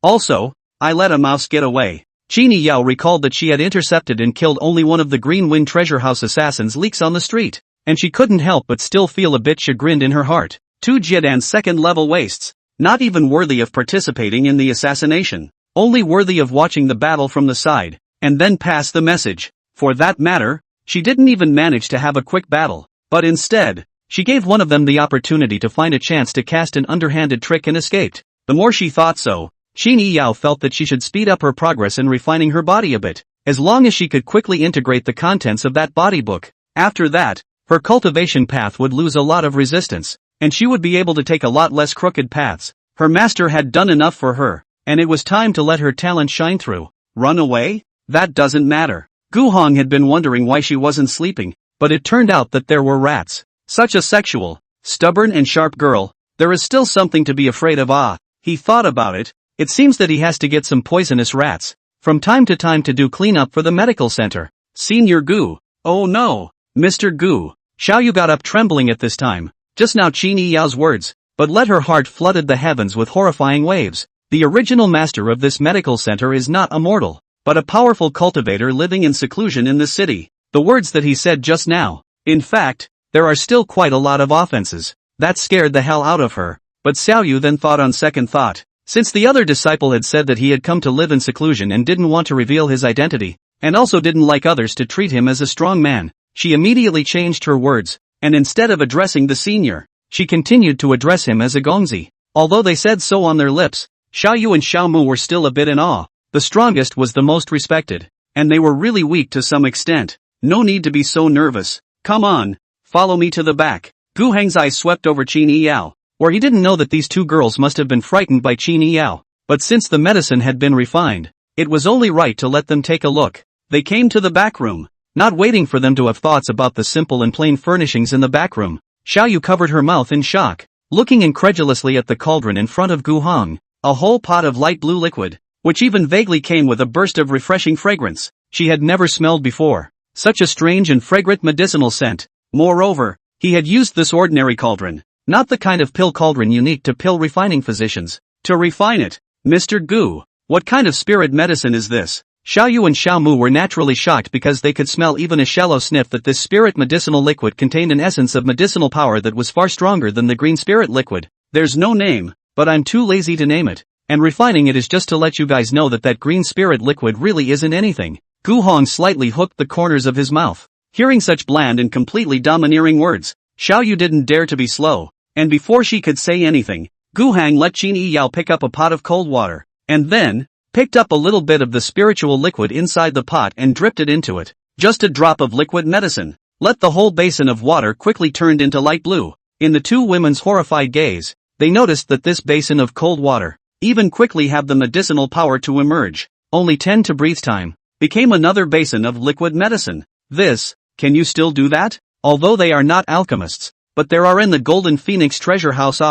Also, I let a mouse get away. Qin Yiyao recalled that she had intercepted and killed only one of the Green Wind Treasure House assassins' leaks on the street, and she couldn't help but still feel a bit chagrined in her heart. Two Jiedan's second-level wastes, not even worthy of participating in the assassination, only worthy of watching the battle from the side, and then pass the message. For that matter, she didn't even manage to have a quick battle, but instead, she gave one of them the opportunity to find a chance to cast an underhanded trick and escaped. The more she thought so, Qin Yiyao felt that she should speed up her progress in refining her body a bit, as long as she could quickly integrate the contents of that body book. After that, her cultivation path would lose a lot of resistance, and she would be able to take a lot less crooked paths. Her master had done enough for her, and it was time to let her talent shine through. Run away? That doesn't matter. Gu Hong had been wondering why she wasn't sleeping, but it turned out that there were rats. Such a sexual, stubborn and sharp girl, there is still something to be afraid of. He thought about it. It seems that he has to get some poisonous rats from time to time to do cleanup for the medical center. Senior Gu. Oh no, Mr. Gu. Xiaoyu got up trembling at this time. Just now Qin Yiyao's words, but let her heart flooded the heavens with horrifying waves. The original master of this medical center is not a mortal, but a powerful cultivator living in seclusion in the city. The words that he said just now. In fact, there are still quite a lot of offenses. That scared the hell out of her, but Xiaoyu then thought on second thought. Since the other disciple had said that he had come to live in seclusion and didn't want to reveal his identity, and also didn't like others to treat him as a strong man, she immediately changed her words, and instead of addressing the senior, she continued to address him as a gongzi. Although they said so on their lips, Xiaoyu and Xiaomu were still a bit in awe. The strongest was the most respected, and they were really weak to some extent. No need to be so nervous. Come on, follow me to the back. Gu Heng's eyes swept over Qin Yao, where he didn't know that these two girls must have been frightened by Qin Yao. But since the medicine had been refined, it was only right to let them take a look. They came to the back room, not waiting for them to have thoughts about the simple and plain furnishings in the back room. Xiaoyu covered her mouth in shock, looking incredulously at the cauldron in front of Gu Heng, a whole pot of light blue liquid, which even vaguely came with a burst of refreshing fragrance she had never smelled before. Such a strange and fragrant medicinal scent. Moreover, he had used this ordinary cauldron, not the kind of pill cauldron unique to pill refining physicians. To refine it, Mr. Gu, what kind of spirit medicine is this? Xiaoyu and Xiaomu were naturally shocked because they could smell even a shallow sniff that this spirit medicinal liquid contained an essence of medicinal power that was far stronger than the green spirit liquid. There's no name, but I'm too lazy to name it, and refining it is just to let you guys know that green spirit liquid really isn't anything. Gu Heng slightly hooked the corners of his mouth. Hearing such bland and completely domineering words, Xiaoyu didn't dare to be slow, and before she could say anything, Gu Heng let Qin Yao pick up a pot of cold water, and then picked up a little bit of the spiritual liquid inside the pot and dripped it into it. Just a drop of liquid medicine. Let the whole basin of water quickly turned into light blue. In the two women's horrified gaze, they noticed that this basin of cold water, even quickly have the medicinal power to emerge, only 10 to breathe time, became another basin of liquid medicine. This, can you still do that? Although they are not alchemists, but there are in the Golden Phoenix treasure house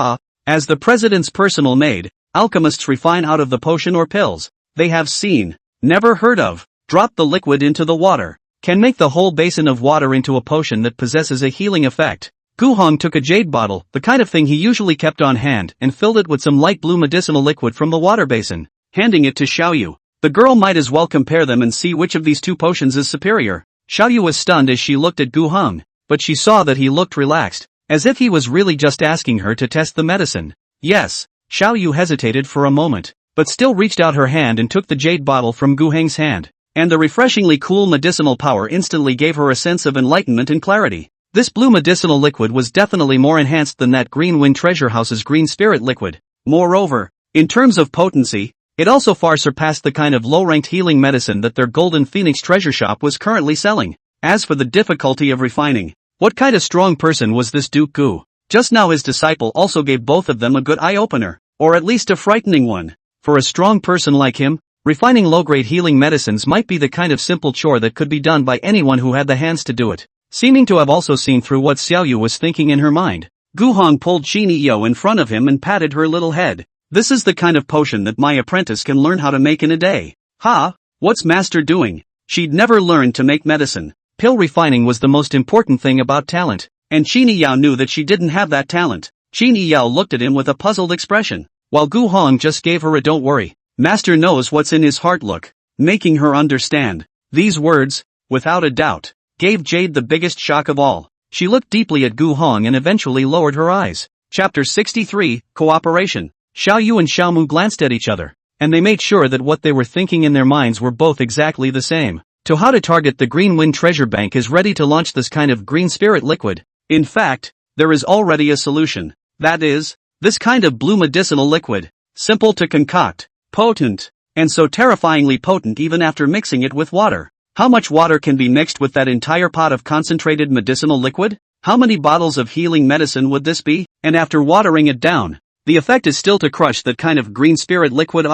as the president's personal maid, alchemists refine out of the potion or pills they have seen, never heard of, drop the liquid into the water, can make the whole basin of water into a potion that possesses a healing effect. Gu Heng took a jade bottle, the kind of thing he usually kept on hand, and filled it with some light blue medicinal liquid from the water basin, handing it to Xiaoyu. The girl might as well compare them and see which of these two potions is superior. Xiaoyu was stunned as she looked at Gu Heng, but she saw that he looked relaxed, as if he was really just asking her to test the medicine. Yes, Xiaoyu hesitated for a moment, but still reached out her hand and took the jade bottle from Gu Heng's hand, and the refreshingly cool medicinal power instantly gave her a sense of enlightenment and clarity. This blue medicinal liquid was definitely more enhanced than that Green Wind Treasure House's green spirit liquid. Moreover, in terms of potency, it also far surpassed the kind of low-ranked healing medicine that their Golden Phoenix treasure shop was currently selling. As for the difficulty of refining, what kind of strong person was this Duke Gu? Just now his disciple also gave both of them a good eye-opener, or at least a frightening one. For a strong person like him, refining low-grade healing medicines might be the kind of simple chore that could be done by anyone who had the hands to do it. Seeming to have also seen through what Xiaoyu was thinking in her mind, Gu Heng pulled Qin Yao in front of him and patted her little head. This is the kind of potion that my apprentice can learn how to make in a day. Ha! What's master doing? She'd never learned to make medicine. Pill refining was the most important thing about talent, and Qin Yao knew that she didn't have that talent. Qin Yao looked at him with a puzzled expression, while Gu Heng just gave her a don't worry, master knows what's in his heart look, making her understand. These words, without a doubt, gave Jade the biggest shock of all. She looked deeply at Gu Heng and eventually lowered her eyes. Chapter 63, Cooperation. Xiaoyu and Xiaomu glanced at each other, and they made sure that what they were thinking in their minds were both exactly the same. To how to target the Green Wind Treasure Bank is ready to launch this kind of green spirit liquid. In fact, there is already a solution. That is, this kind of blue medicinal liquid. Simple to concoct, potent, and so terrifyingly potent even after mixing it with water. How much water can be mixed with that entire pot of concentrated medicinal liquid? How many bottles of healing medicine would this be? And after watering it down, the effect is still to crush that kind of green spirit liquid.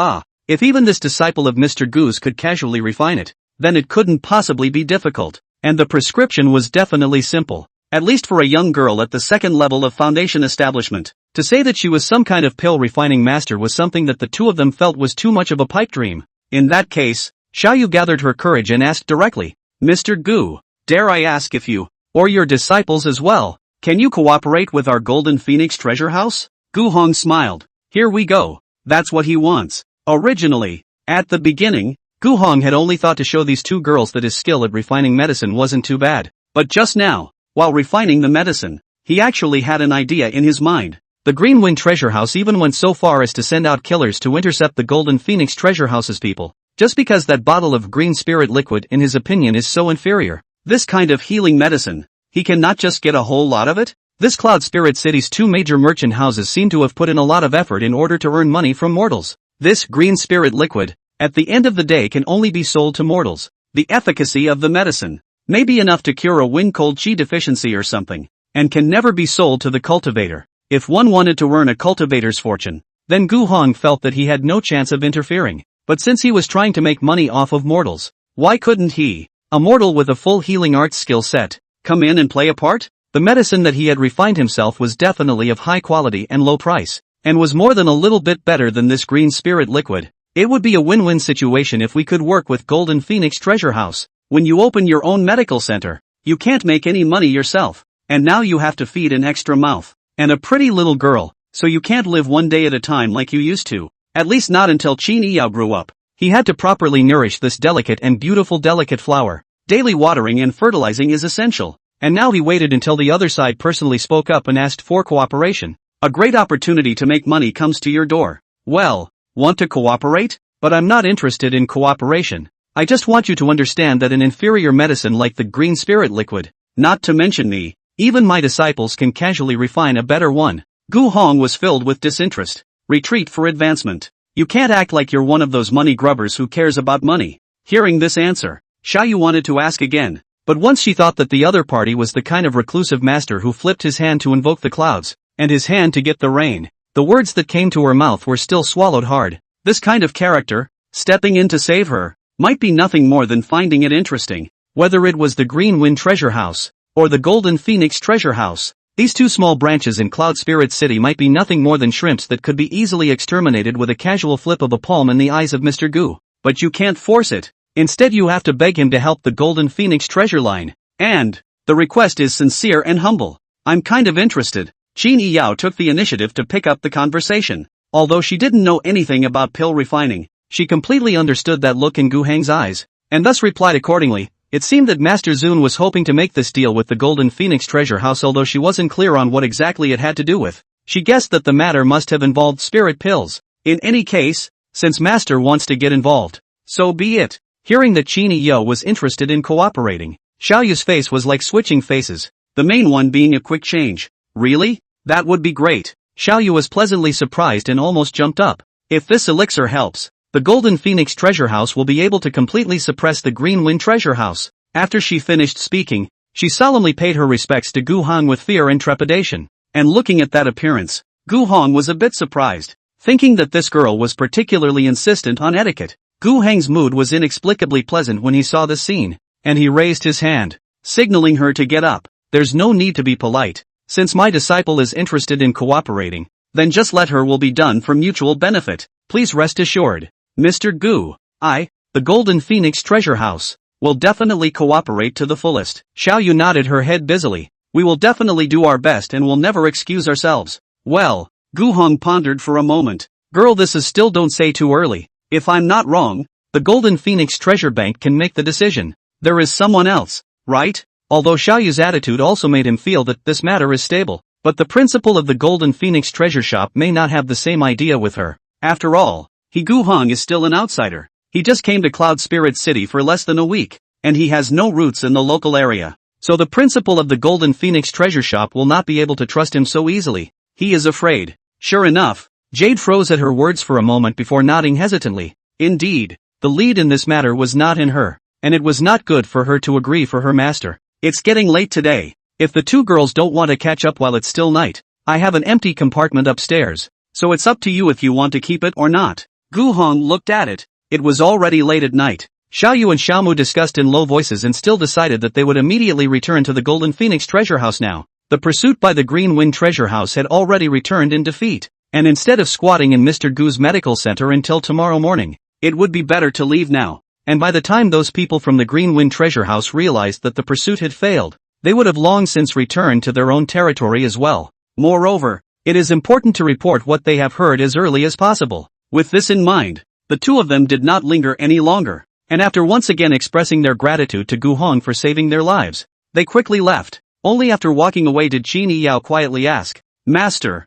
If even this disciple of Mr. Gu's could casually refine it, then it couldn't possibly be difficult. And the prescription was definitely simple, at least for a young girl at the second level of foundation establishment. To say that she was some kind of pill refining master was something that the two of them felt was too much of a pipe dream. In that case, Xiaoyu gathered her courage and asked directly, Mr. Gu, dare I ask if you, or your disciples as well, can you cooperate with our Golden Phoenix treasure house? Gu Heng smiled. Here we go. That's what he wants. Originally, at the beginning, Gu Heng had only thought to show these two girls that his skill at refining medicine wasn't too bad. But just now, while refining the medicine, he actually had an idea in his mind. The Green Wind Treasure House even went so far as to send out killers to intercept the Golden Phoenix Treasure House's people, just because that bottle of green spirit liquid in his opinion is so inferior. This kind of healing medicine, he cannot just get a whole lot of it? This Cloud Spirit City's two major merchant houses seem to have put in a lot of effort in order to earn money from mortals. This green spirit liquid, at the end of the day, can only be sold to mortals. The efficacy of the medicine, Maybe enough to cure a wind-cold chi deficiency or something, and can never be sold to the cultivator. If one wanted to earn a cultivator's fortune, then Gu Hong felt that he had no chance of interfering. But since he was trying to make money off of mortals, why couldn't he, a mortal with a full healing arts skill set, come in and play a part? The medicine that he had refined himself was definitely of high quality and low price, and was more than a little bit better than this green spirit liquid. It would be a win-win situation if we could work with Golden Phoenix Treasure House. When you open your own medical center, you can't make any money yourself, and now you have to feed an extra mouth, and a pretty little girl, so you can't live one day at a time like you used to, at least not until Qin Yao grew up. He had to properly nourish this delicate and beautiful delicate flower. Daily watering and fertilizing is essential, and now he waited until the other side personally spoke up and asked for cooperation. A great opportunity to make money comes to your door. Well, want to cooperate? But I'm not interested in cooperation. I just want you to understand that an inferior medicine like the green spirit liquid, not to mention me, even my disciples can casually refine a better one. Gu Hong was filled with disinterest. Retreat for advancement. You can't act like you're one of those money grubbers who cares about money. Hearing this answer, Xiaoyu wanted to ask again, but once she thought that the other party was the kind of reclusive master who flipped his hand to invoke the clouds, and his hand to get the rain, the words that came to her mouth were still swallowed hard. This kind of character, stepping in to save her, might be nothing more than finding it interesting. Whether it was the Green Wind Treasure House, or the Golden Phoenix Treasure House, these two small branches in Cloud Spirit City might be nothing more than shrimps that could be easily exterminated with a casual flip of a palm in the eyes of Mr. Gu. But you can't force it. Instead you have to beg him to help the Golden Phoenix Treasure Line. And the request is sincere and humble. I'm kind of interested. Qin Yao took the initiative to pick up the conversation. Although she didn't know anything about pill refining, she completely understood that look in Gu Heng's eyes, and thus replied accordingly. It seemed that Master Zun was hoping to make this deal with the Golden Phoenix Treasure House, although she wasn't clear on what exactly it had to do with. She guessed that the matter must have involved spirit pills. In any case, since Master wants to get involved, so be it. Hearing that Qin Yao was interested in cooperating, Xiaoyu's face was like switching faces, the main one being a quick change. Really? That would be great. Xiaoyu was pleasantly surprised and almost jumped up. If this elixir helps, the Golden Phoenix Treasure House will be able to completely suppress the Green Wind Treasure House. After she finished speaking, she solemnly paid her respects to Gu Hong with fear and trepidation. And looking at that appearance, Gu Hong was a bit surprised, thinking that this girl was particularly insistent on etiquette. Gu Heng's mood was inexplicably pleasant when he saw the scene, and he raised his hand, signaling her to get up. There's no need to be polite. Since my disciple is interested in cooperating, then just let her will be done for mutual benefit. Please rest assured, Mr. Gu, the Golden Phoenix Treasure House, will definitely cooperate to the fullest. Xiaoyu nodded her head busily. We will definitely do our best and will never excuse ourselves. Well, Gu Hong pondered for a moment. Girl, this is still don't say too early. If I'm not wrong, the Golden Phoenix Treasure Bank can make the decision. There is someone else, right? Although Xiaoyu's attitude also made him feel that this matter is stable, but the principal of the Golden Phoenix Treasure Shop may not have the same idea with her. After all, Gu Hong is still an outsider. He just came to Cloud Spirit City for less than a week, and he has no roots in the local area. So the principal of the Golden Phoenix Treasure Shop will not be able to trust him so easily. He is afraid. Sure enough, Jade froze at her words for a moment before nodding hesitantly. Indeed, the lead in this matter was not in her, and it was not good for her to agree for her master. It's getting late today. If the two girls don't want to catch up while it's still night, I have an empty compartment upstairs, so it's up to you if you want to keep it or not. Gu Hong looked at it. It was already late at night. Xiaoyu and Xiaomu discussed in low voices and still decided that they would immediately return to the Golden Phoenix Treasure House now. The pursuit by the Green Wind Treasure House had already returned in defeat, and instead of squatting in Mr. Gu's medical center until tomorrow morning, it would be better to leave now. And by the time those people from the Green Wind Treasure House realized that the pursuit had failed, they would have long since returned to their own territory as well. Moreover, it is important to report what they have heard as early as possible. With this in mind, the two of them did not linger any longer, and after once again expressing their gratitude to Gu Hong for saving their lives, they quickly left. Only after walking away did Qin Yao quietly ask, Master,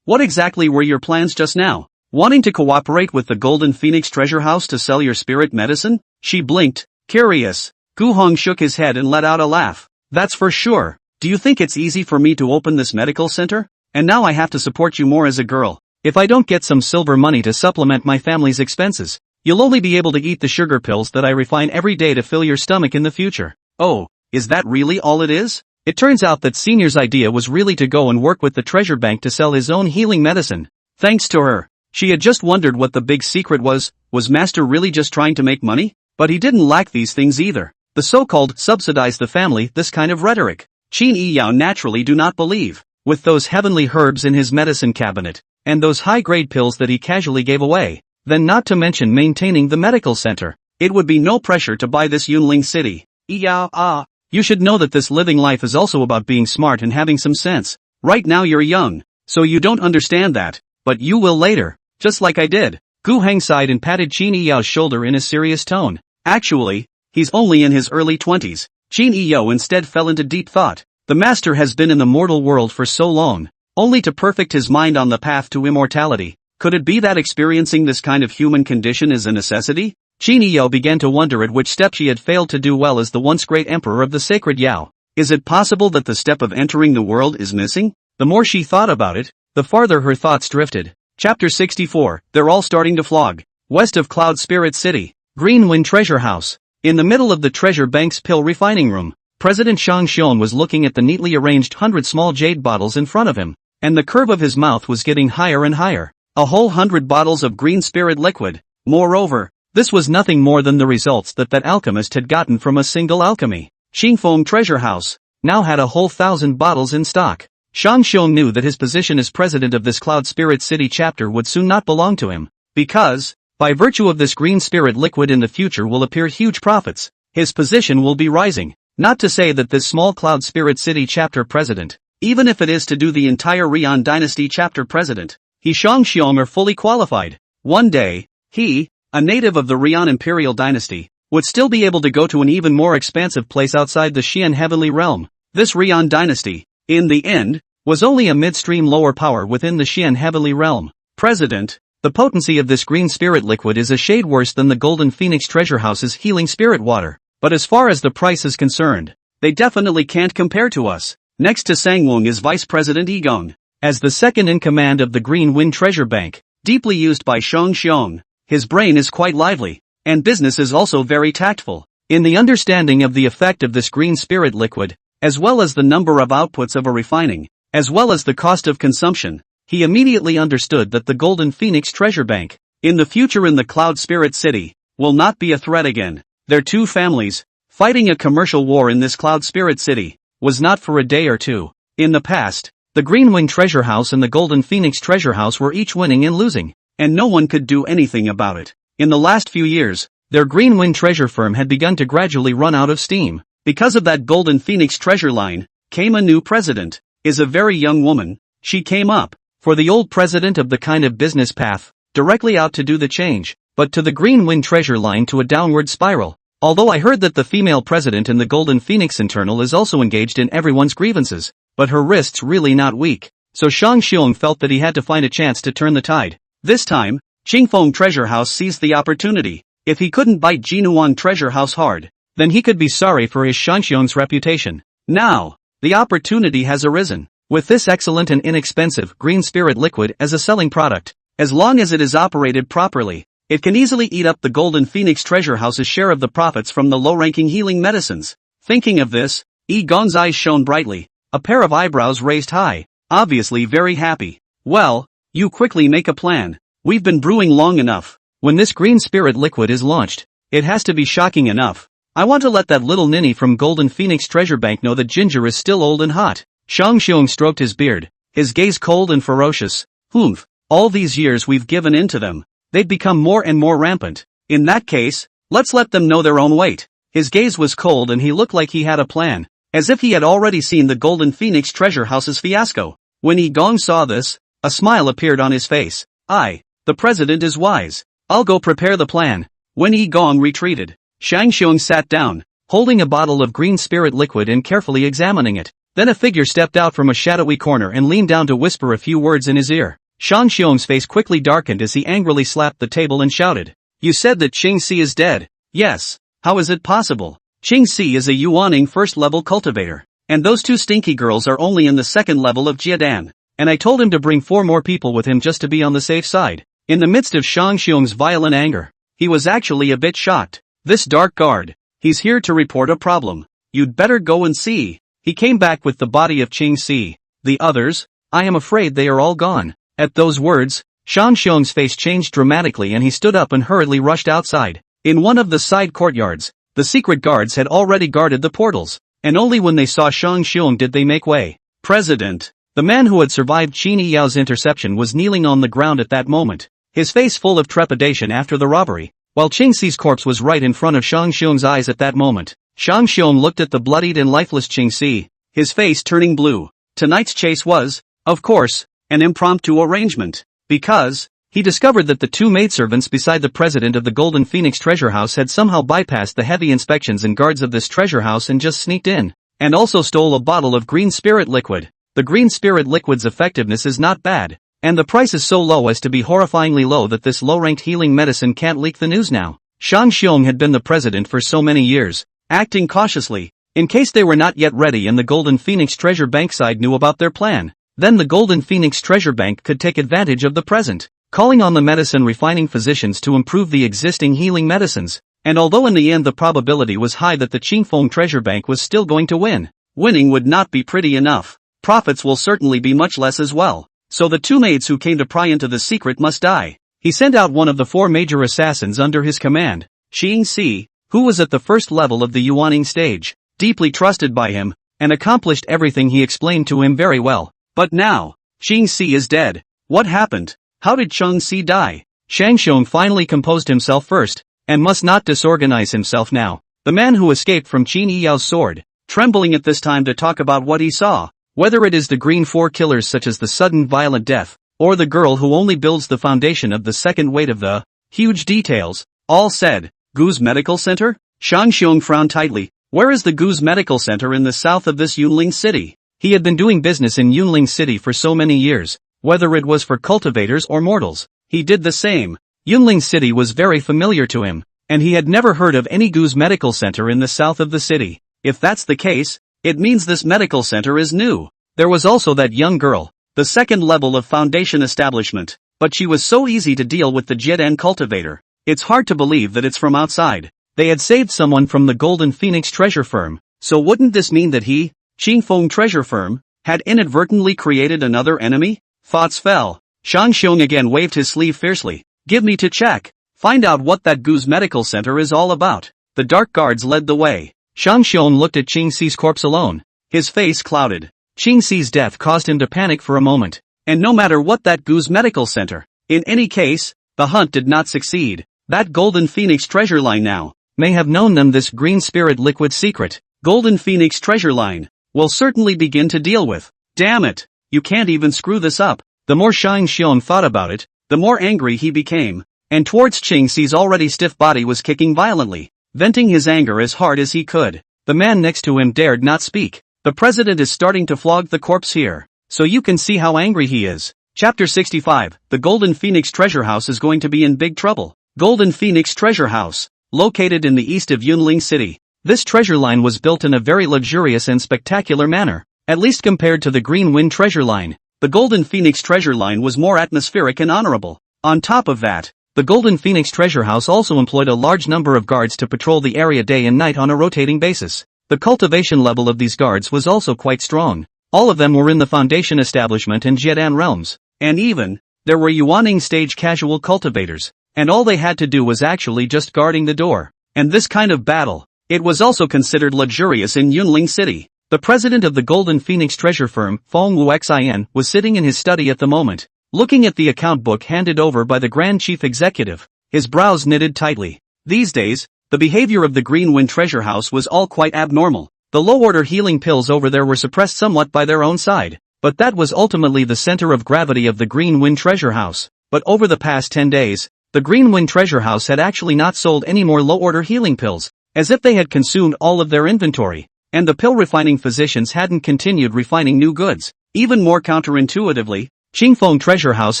what exactly were your plans just now? Wanting to cooperate with the Golden Phoenix Treasure House to sell your spirit medicine? She blinked, curious. Gu Hong shook his head and let out a laugh. That's for sure. Do you think it's easy for me to open this medical center? And now I have to support you more as a girl. If I don't get some silver money to supplement my family's expenses, you'll only be able to eat the sugar pills that I refine every day to fill your stomach in the future. Oh, is that really all it is? It turns out that Senior's idea was really to go and work with the treasure bank to sell his own healing medicine. Thanks to her. She had just wondered what the big secret was Master really just trying to make money? But he didn't lack these things either. The so-called subsidize the family, this kind of rhetoric. Qin Yiyao naturally do not believe. With those heavenly herbs in his medicine cabinet, and those high-grade pills that he casually gave away, then not to mention maintaining the medical center, it would be no pressure to buy this Yunling city. Yiyao, you should know that this living life is also about being smart and having some sense. Right now you're young, so you don't understand that, but you will later, just like I did. Gu Heng sighed and patted Qin Yiyao's shoulder in a serious tone. Actually, he's only in his early 20s. Qin Yiyao instead fell into deep thought. The master has been in the mortal world for so long, only to perfect his mind on the path to immortality. Could it be that experiencing this kind of human condition is a necessity? Qin Yiyao began to wonder at which step she had failed to do well as the once great emperor of the sacred Yao. Is it possible that the step of entering the world is missing? The more she thought about it, the farther her thoughts drifted. Chapter 64, They're all starting to flog. West of Cloud Spirit City, Green Wind Treasure House. In the middle of the treasure bank's pill refining room, President Shang Xiong was looking at the neatly arranged 100 small jade bottles in front of him, and the curve of his mouth was getting higher and higher. A whole 100 bottles of green spirit liquid. Moreover, this was nothing more than the results that alchemist had gotten from a single alchemy. Qingfeng Treasure House now had a whole 1,000 bottles in stock. Shang Xiong knew that his position as president of this Cloud Spirit City chapter would soon not belong to him, because, by virtue of this green spirit liquid in the future will appear huge profits. His position will be rising. Not to say that this small Cloud Spirit City chapter president, even if it is to do the entire Rian Dynasty chapter president, he Shang Xiong are fully qualified. One day, he, a native of the Rian Imperial Dynasty, would still be able to go to an even more expansive place outside the Xian Heavenly Realm. This Rian Dynasty, in the end, was only a midstream lower power within the Xian Heavenly Realm. President, the potency of this green spirit liquid is a shade worse than the Golden Phoenix Treasure House's healing spirit water. But as far as the price is concerned, they definitely can't compare to us. Next to Sangwong is Vice President Yigong. As the second in command of the Green Wind Treasure Bank, deeply used by Shang Xiong, his brain is quite lively, and business is also very tactful. In the understanding of the effect of this green spirit liquid, as well as the number of outputs of a refining, as well as the cost of consumption, he immediately understood that the Golden Phoenix Treasure Bank, in the future in the Cloud Spirit City, will not be a threat again. Their two families, fighting a commercial war in this Cloud Spirit City, was not for a day or two. In the past, the Greenwind Treasure House and the Golden Phoenix Treasure House were each winning and losing, and no one could do anything about it. In the last few years, their Greenwind Treasure firm had begun to gradually run out of steam. Because of that Golden Phoenix Treasure line, came a new president, is a very young woman. She came up, for the old president of the kind of business path, directly out to do the change, but to the Greenwind Treasure line to a downward spiral. Although I heard that the female president in the Golden Phoenix Internal is also engaged in everyone's grievances, but her wrist's really not weak, so Shang Xiong felt that he had to find a chance to turn the tide. This time, Qingfeng Treasure House seized the opportunity. If he couldn't bite Jinuan Treasure House hard, then he could be sorry for his Shang Xiong's reputation. Now, the opportunity has arisen. With this excellent and inexpensive green spirit liquid as a selling product, as long as it is operated properly, it can easily eat up the Golden Phoenix Treasure House's share of the profits from the low-ranking healing medicines. Thinking of this, Yi Gong's eyes shone brightly, a pair of eyebrows raised high, obviously very happy. Well, you quickly make a plan. We've been brewing long enough. When this green spirit liquid is launched, it has to be shocking enough. I want to let that little ninny from Golden Phoenix Treasure Bank know that ginger is still old and hot. Shang Xiong stroked his beard, his gaze cold and ferocious. Humph, all these years we've given in to them. They'd become more and more rampant. In that case, let's let them know their own weight. His gaze was cold and he looked like he had a plan, as if he had already seen the Golden Phoenix Treasure House's fiasco. When Yi Gong saw this, a smile appeared on his face. The president is wise. I'll go prepare the plan. When Yi Gong retreated, Shang Xiong sat down, holding a bottle of green spirit liquid and carefully examining it. Then a figure stepped out from a shadowy corner and leaned down to whisper a few words in his ear. Shang Xiong's face quickly darkened as he angrily slapped the table and shouted, "You said that Qing Si is dead." "Yes. How is it possible? Qing Si is a Yuaning first-level cultivator, and those two stinky girls are only in the second level of Jiedan, and I told him to bring 4 more people with him just to be on the safe side." In the midst of Shang Xiong's violent anger, he was actually a bit shocked. "This dark guard, he's here to report a problem." You'd better go and see. He came back with the body of Qing Si. The others? I am afraid they are all gone. At those words, Shang Xiong's face changed dramatically and he stood up and hurriedly rushed outside. In one of the side courtyards, the secret guards had already guarded the portals, and only when they saw Shang Xiong did they make way. President. The man who had survived Qin Yao's interception was kneeling on the ground at that moment, his face full of trepidation after the robbery, while Qing Si's corpse was right in front of Shang Xiong's eyes at that moment. Shang Xiong looked at the bloodied and lifeless Qing Si, his face turning blue. Tonight's chase was, of course, an impromptu arrangement, because he discovered that the two maidservants beside the president of the Golden Phoenix treasure house had somehow bypassed the heavy inspections and guards of this treasure house and just sneaked in, and also stole a bottle of green spirit liquid. The green spirit liquid's effectiveness is not bad, and the price is so low as to be horrifyingly low that this low-ranked healing medicine can't leak the news now. Shang Xiong had been the president for so many years, acting cautiously, in case they were not yet ready and the Golden Phoenix Treasure Bank side knew about their plan. Then the Golden Phoenix Treasure Bank could take advantage of the present, calling on the medicine refining physicians to improve the existing healing medicines. And although in the end the probability was high that the Qingfeng Treasure Bank was still going to win, winning would not be pretty enough. Profits will certainly be much less as well. So the two maids who came to pry into the secret must die. He sent out one of the 4 major assassins under his command, Qing Si, who was at the first level of the Yuaning stage, deeply trusted by him, and accomplished everything he explained to him very well. But now, Qing Si is dead. What happened? How did Qing Si die? Shang Xiong finally composed himself first, and must not disorganize himself now. The man who escaped from Qin Yao's sword, trembling at this time to talk about what he saw. Whether it is the green 4 killers such as the sudden violent death, or the girl who only builds the foundation of the second weight of the huge details, all said, Gu's Medical Center? Shang Xiong frowned tightly. Where is the Gu's Medical Center in the south of this Yunling city? He had been doing business in Yunling City for so many years, whether it was for cultivators or mortals, he did the same. Yunling City was very familiar to him, and he had never heard of any Gu's Medical Center in the south of the city. If that's the case, it means this medical center is new. There was also that young girl, the second level of foundation establishment, but she was so easy to deal with the Jiden cultivator. It's hard to believe that it's from outside. They had saved someone from the Golden Phoenix treasure firm, so wouldn't this mean that he, Qingfeng treasure firm, had inadvertently created another enemy? Thoughts fell. Shang Xiong again waved his sleeve fiercely. Give me to check. Find out what that Gu's medical center is all about. The dark guards led the way. Shang Xiong looked at Qing Si's corpse alone. His face clouded. Qing Si's death caused him to panic for a moment. And no matter what that Gu's medical center, in any case, the hunt did not succeed. That Golden Phoenix treasure line now may have known them this green spirit liquid secret. Golden Phoenix treasure line will certainly begin to deal with. Damn it, you can't even screw this up. The more Shang Xiong thought about it, the more angry he became. And towards Qing Si's already stiff body was kicking violently, venting his anger as hard as he could. The man next to him dared not speak. The president is starting to flog the corpse here, so you can see how angry he is. Chapter 65, The Golden Phoenix Treasure House is going to be in big trouble. Golden Phoenix Treasure House, located in the east of Yunling City. This treasure line was built in a very luxurious and spectacular manner, at least compared to the Green Wind treasure line. The Golden Phoenix treasure line was more atmospheric and honorable. On top of that, the Golden Phoenix Treasure House also employed a large number of guards to patrol the area day and night on a rotating basis. The cultivation level of these guards was also quite strong. All of them were in the Foundation Establishment and Jiedan realms. And even, there were Yuaning stage casual cultivators. And all they had to do was actually just guarding the door. And this kind of battle, it was also considered luxurious in Yunling City. The president of the Golden Phoenix treasure firm, Feng Wuxin, was sitting in his study at the moment, looking at the account book handed over by the Grand Chief Executive, his brows knitted tightly. These days, the behavior of the Green Wind Treasure House was all quite abnormal. The low-order healing pills over there were suppressed somewhat by their own side, but that was ultimately the center of gravity of the Green Wind Treasure House. But over the past 10 days, the Green Wind Treasure House had actually not sold any more low-order healing pills, as if they had consumed all of their inventory, and the pill-refining physicians hadn't continued refining new goods. Even more counterintuitively, Qingfeng Treasure House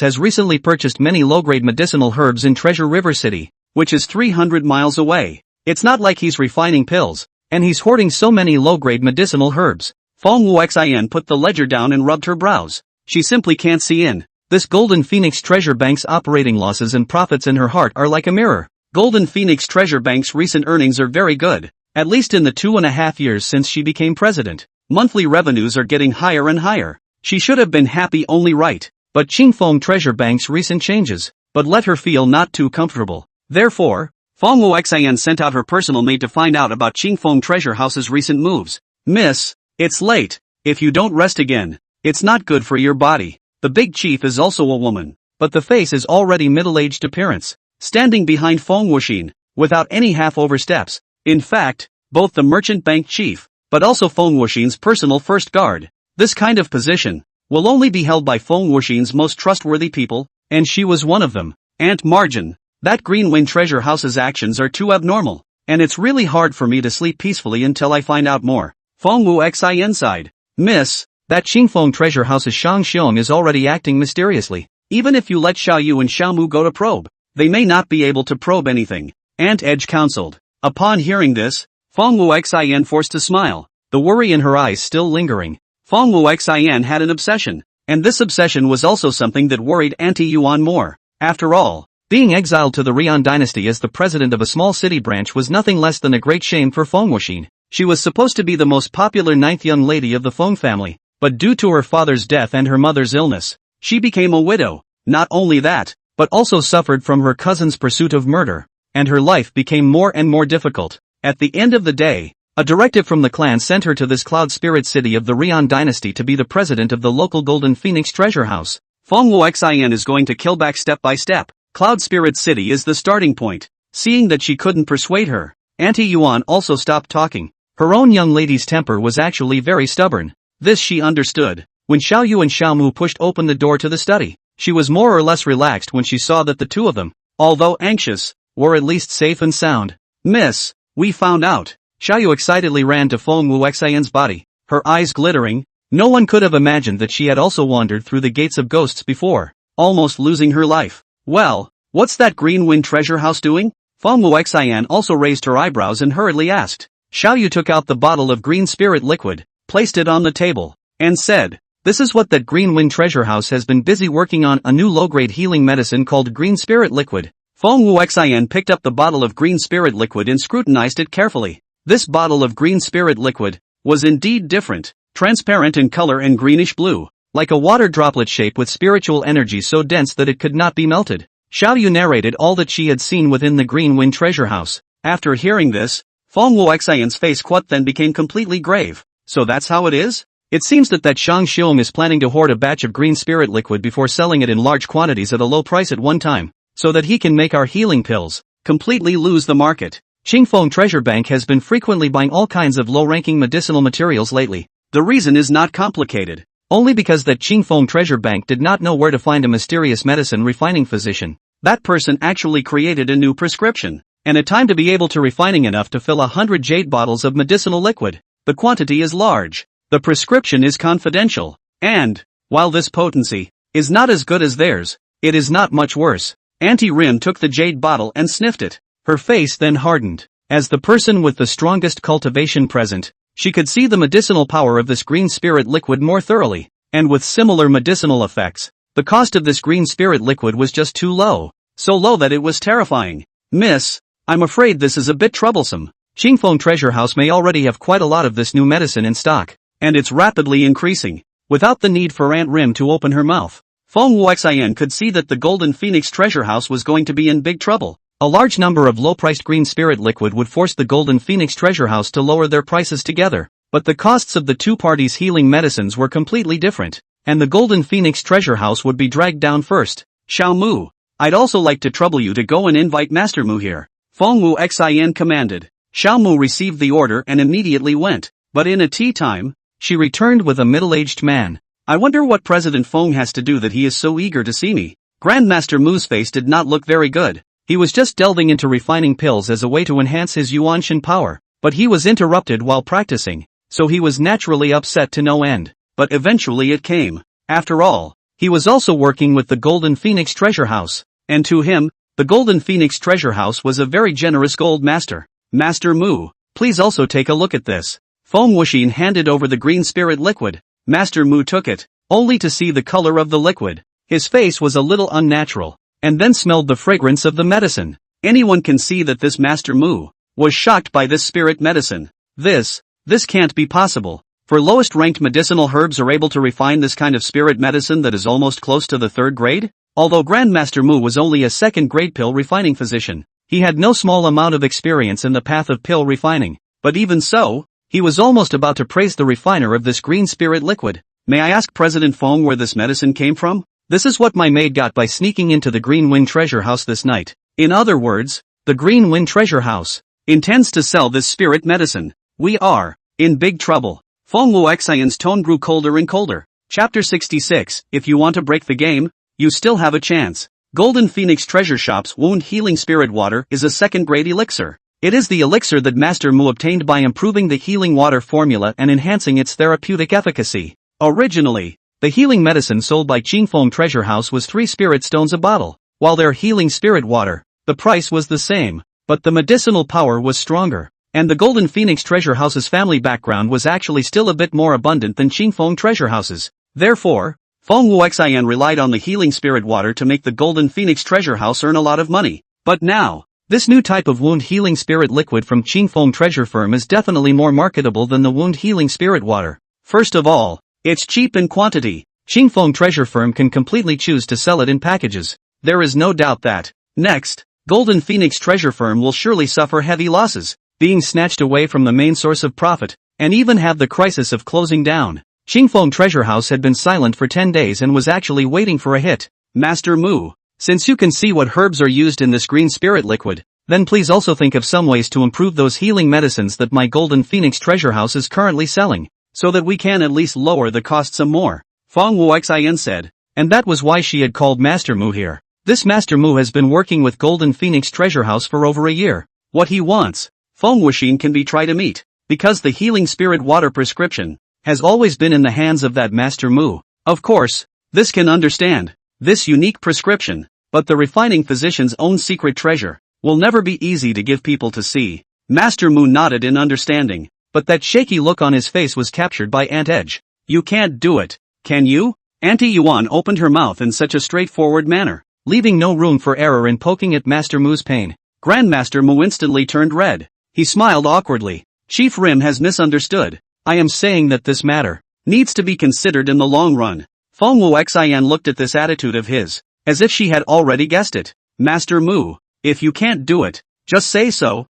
has recently purchased many low-grade medicinal herbs in Treasure River City, which is 300 miles away. It's not like he's refining pills, and he's hoarding so many low-grade medicinal herbs. Feng Wuxin put the ledger down and rubbed her brows. She simply can't see in. This Golden Phoenix Treasure Bank's operating losses and profits in her heart are like a mirror. Golden Phoenix Treasure Bank's recent earnings are very good, At least in the 2.5 years since she became president. Monthly revenues are getting higher and higher. She should have been happy only right. But Qingfeng Treasure Bank's recent changes, but let her feel not too comfortable. Therefore, Fengwu Xian sent out her personal maid to find out about Qingfeng Treasure House's recent moves. Miss, it's late. If you don't rest again, it's not good for your body. The big chief is also a woman, but the face is already middle-aged appearance, standing behind Feng Wuxin, without any half-over steps. In fact, both the merchant bank chief, but also Feng Wuxin's personal first guard. This kind of position will only be held by Feng Wuxin's most trustworthy people, and she was one of them. Aunt Margin, that Greenwind Treasure House's actions are too abnormal, and it's really hard for me to sleep peacefully until I find out more. Fengwu Xin sighed. Miss, that Qingfeng Treasure House's Shang Xiong is already acting mysteriously. Even if you let Xiao Yu and Xiao Mu go to probe, they may not be able to probe anything. Aunt Edge counseled. Upon hearing this, Fengwu Xian forced to smile, the worry in her eyes still lingering. Fengwu Xian had an obsession, and this obsession was also something that worried Auntie Yuan more. After all, being exiled to the Rian dynasty as the president of a small city branch was nothing less than a great shame for Feng Wuxin. She was supposed to be the most popular ninth young lady of the Feng family, but due to her father's death and her mother's illness, she became a widow. Not only that, but also suffered from her cousin's pursuit of murder, and her life became more and more difficult. At the end of the day, a directive from the clan sent her to this cloud spirit city of the Rian dynasty to be the president of the local Golden Phoenix Treasure House. Fengwu Xian is going to kill back step by step. Cloud Spirit City is the starting point. Seeing that she couldn't persuade her, Auntie Yuan also stopped talking. Her own young lady's temper was actually very stubborn. This she understood. When Xiao Yu and Xiao Mu pushed open the door to the study, she was more or less relaxed when she saw that the two of them, although anxious, were at least safe and sound. Miss, we found out. Xiao Yu excitedly ran to Fengwu Xian's body, her eyes glittering. No one could have imagined that she had also wandered through the gates of ghosts before, almost losing her life. Well, what's that Greenwind Treasure House doing? Fengwu Xian also raised her eyebrows and hurriedly asked. Xiao Yu took out the bottle of green spirit liquid, placed it on the table, and said, this is what that Greenwind Treasure House has been busy working on, a new low-grade healing medicine called green spirit liquid. Fengwu Xian picked up the bottle of green spirit liquid and scrutinized it carefully. This bottle of green spirit liquid was indeed different, transparent in color and greenish blue, like a water droplet shape with spiritual energy so dense that it could not be melted. Xiao Yu narrated all that she had seen within the Greenwind Treasure House. After hearing this, Fengwu Xian's face then became completely grave. So that's how it is? It seems that Shang Xiong is planning to hoard a batch of green spirit liquid before selling it in large quantities at a low price at one time, so that he can make our healing pills completely lose the market. Qingfeng Treasure Bank has been frequently buying all kinds of low-ranking medicinal materials lately. The reason is not complicated. Only because that Qingfeng Treasure Bank did not know where to find a mysterious medicine refining physician. That person actually created a new prescription, and a time to be able to refining enough to fill 100 jade bottles of medicinal liquid. The quantity is large. The prescription is confidential. And, while this potency is not as good as theirs, it is not much worse. Auntie Rim took the jade bottle and sniffed it. Her face then hardened. As the person with the strongest cultivation present, she could see the medicinal power of this green spirit liquid more thoroughly, and with similar medicinal effects. The cost of this green spirit liquid was just too low, so low that it was terrifying. Miss, I'm afraid this is a bit troublesome. Qingfeng Treasure House may already have quite a lot of this new medicine in stock, and it's rapidly increasing, without the need for Aunt Rim to open her mouth. Fengwu Xian could see that the Golden Phoenix Treasure House was going to be in big trouble. A large number of low-priced green spirit liquid would force the Golden Phoenix Treasure House to lower their prices together, but the costs of the two parties' healing medicines were completely different, and the Golden Phoenix Treasure House would be dragged down first. Xiao Mu, I'd also like to trouble you to go and invite Master Mu here. Fengwu Xian commanded. Xiao Mu received the order and immediately went, but in a tea time, she returned with a middle-aged man. I wonder what President Feng has to do that he is so eager to see me. Grandmaster Mu's face did not look very good. He was just delving into refining pills as a way to enhance his Yuanshan power, but he was interrupted while practicing, so he was naturally upset to no end. But eventually it came. After all, he was also working with the Golden Phoenix Treasure House, and to him, the Golden Phoenix Treasure House was a very generous gold master. Master Mu, please also take a look at this. Feng Wuxin handed over the green spirit liquid. Master Mu took it, only to see the color of the liquid. His face was a little unnatural, and then smelled the fragrance of the medicine. Anyone can see that this Master Mu was shocked by this spirit medicine. This can't be possible. For lowest ranked medicinal herbs are able to refine this kind of spirit medicine that is almost close to the 3rd grade? Although Grandmaster Mu was only a 2nd grade pill refining physician, he had no small amount of experience in the path of pill refining. But even so, he was almost about to praise the refiner of this green spirit liquid. May I ask President Feng where this medicine came from? This is what my maid got by sneaking into the Green Wind Treasure House this night. In other words, the Green Wind Treasure House intends to sell this spirit medicine. We are in big trouble. Feng Wuxian's tone grew colder and colder. Chapter 66. If you want to break the game, you still have a chance. Golden Phoenix Treasure Shop's Wound Healing Spirit Water is a 2nd grade elixir. It is the elixir that Master Mu obtained by improving the healing water formula and enhancing its therapeutic efficacy. Originally, the healing medicine sold by Qingfeng Treasure House was 3 spirit stones a bottle, while their healing spirit water, the price was the same, but the medicinal power was stronger. And the Golden Phoenix Treasure House's family background was actually still a bit more abundant than Qingfeng Treasure House's. Therefore, Feng Wuxian relied on the healing spirit water to make the Golden Phoenix Treasure House earn a lot of money. But now, this new type of wound healing spirit liquid from Qingfeng Treasure Firm is definitely more marketable than the wound healing spirit water. First of all, it's cheap in quantity. Qingfeng Treasure Firm can completely choose to sell it in packages. There is no doubt that. Next, Golden Phoenix Treasure Firm will surely suffer heavy losses, being snatched away from the main source of profit, and even have the crisis of closing down. Qingfeng Treasure House had been silent for 10 days and was actually waiting for a hit. Master Mu, since you can see what herbs are used in this green spirit liquid, then please also think of some ways to improve those healing medicines that my Golden Phoenix Treasure House is currently selling, so that we can at least lower the cost some more. Feng Wuxian said, and that was why she had called Master Mu here. This Master Mu has been working with Golden Phoenix Treasure House for over a year. What he wants, Feng Wuxian can be tried to meet, because the healing spirit water prescription has always been in the hands of that Master Mu. Of course, this can understand this unique prescription, but the refining physician's own secret treasure will never be easy to give people to see. Master Mu nodded in understanding, but that shaky look on his face was captured by Aunt Edge. You can't do it, can you? Auntie Yuan opened her mouth in such a straightforward manner, leaving no room for error in poking at Master Mu's pain. Grandmaster Mu instantly turned red. He smiled awkwardly. Chief Rim has misunderstood. I am saying that this matter needs to be considered in the long run. Feng Wuxian looked at this attitude of his, as if she had already guessed it. Master Mu, if you can't do it, just say so.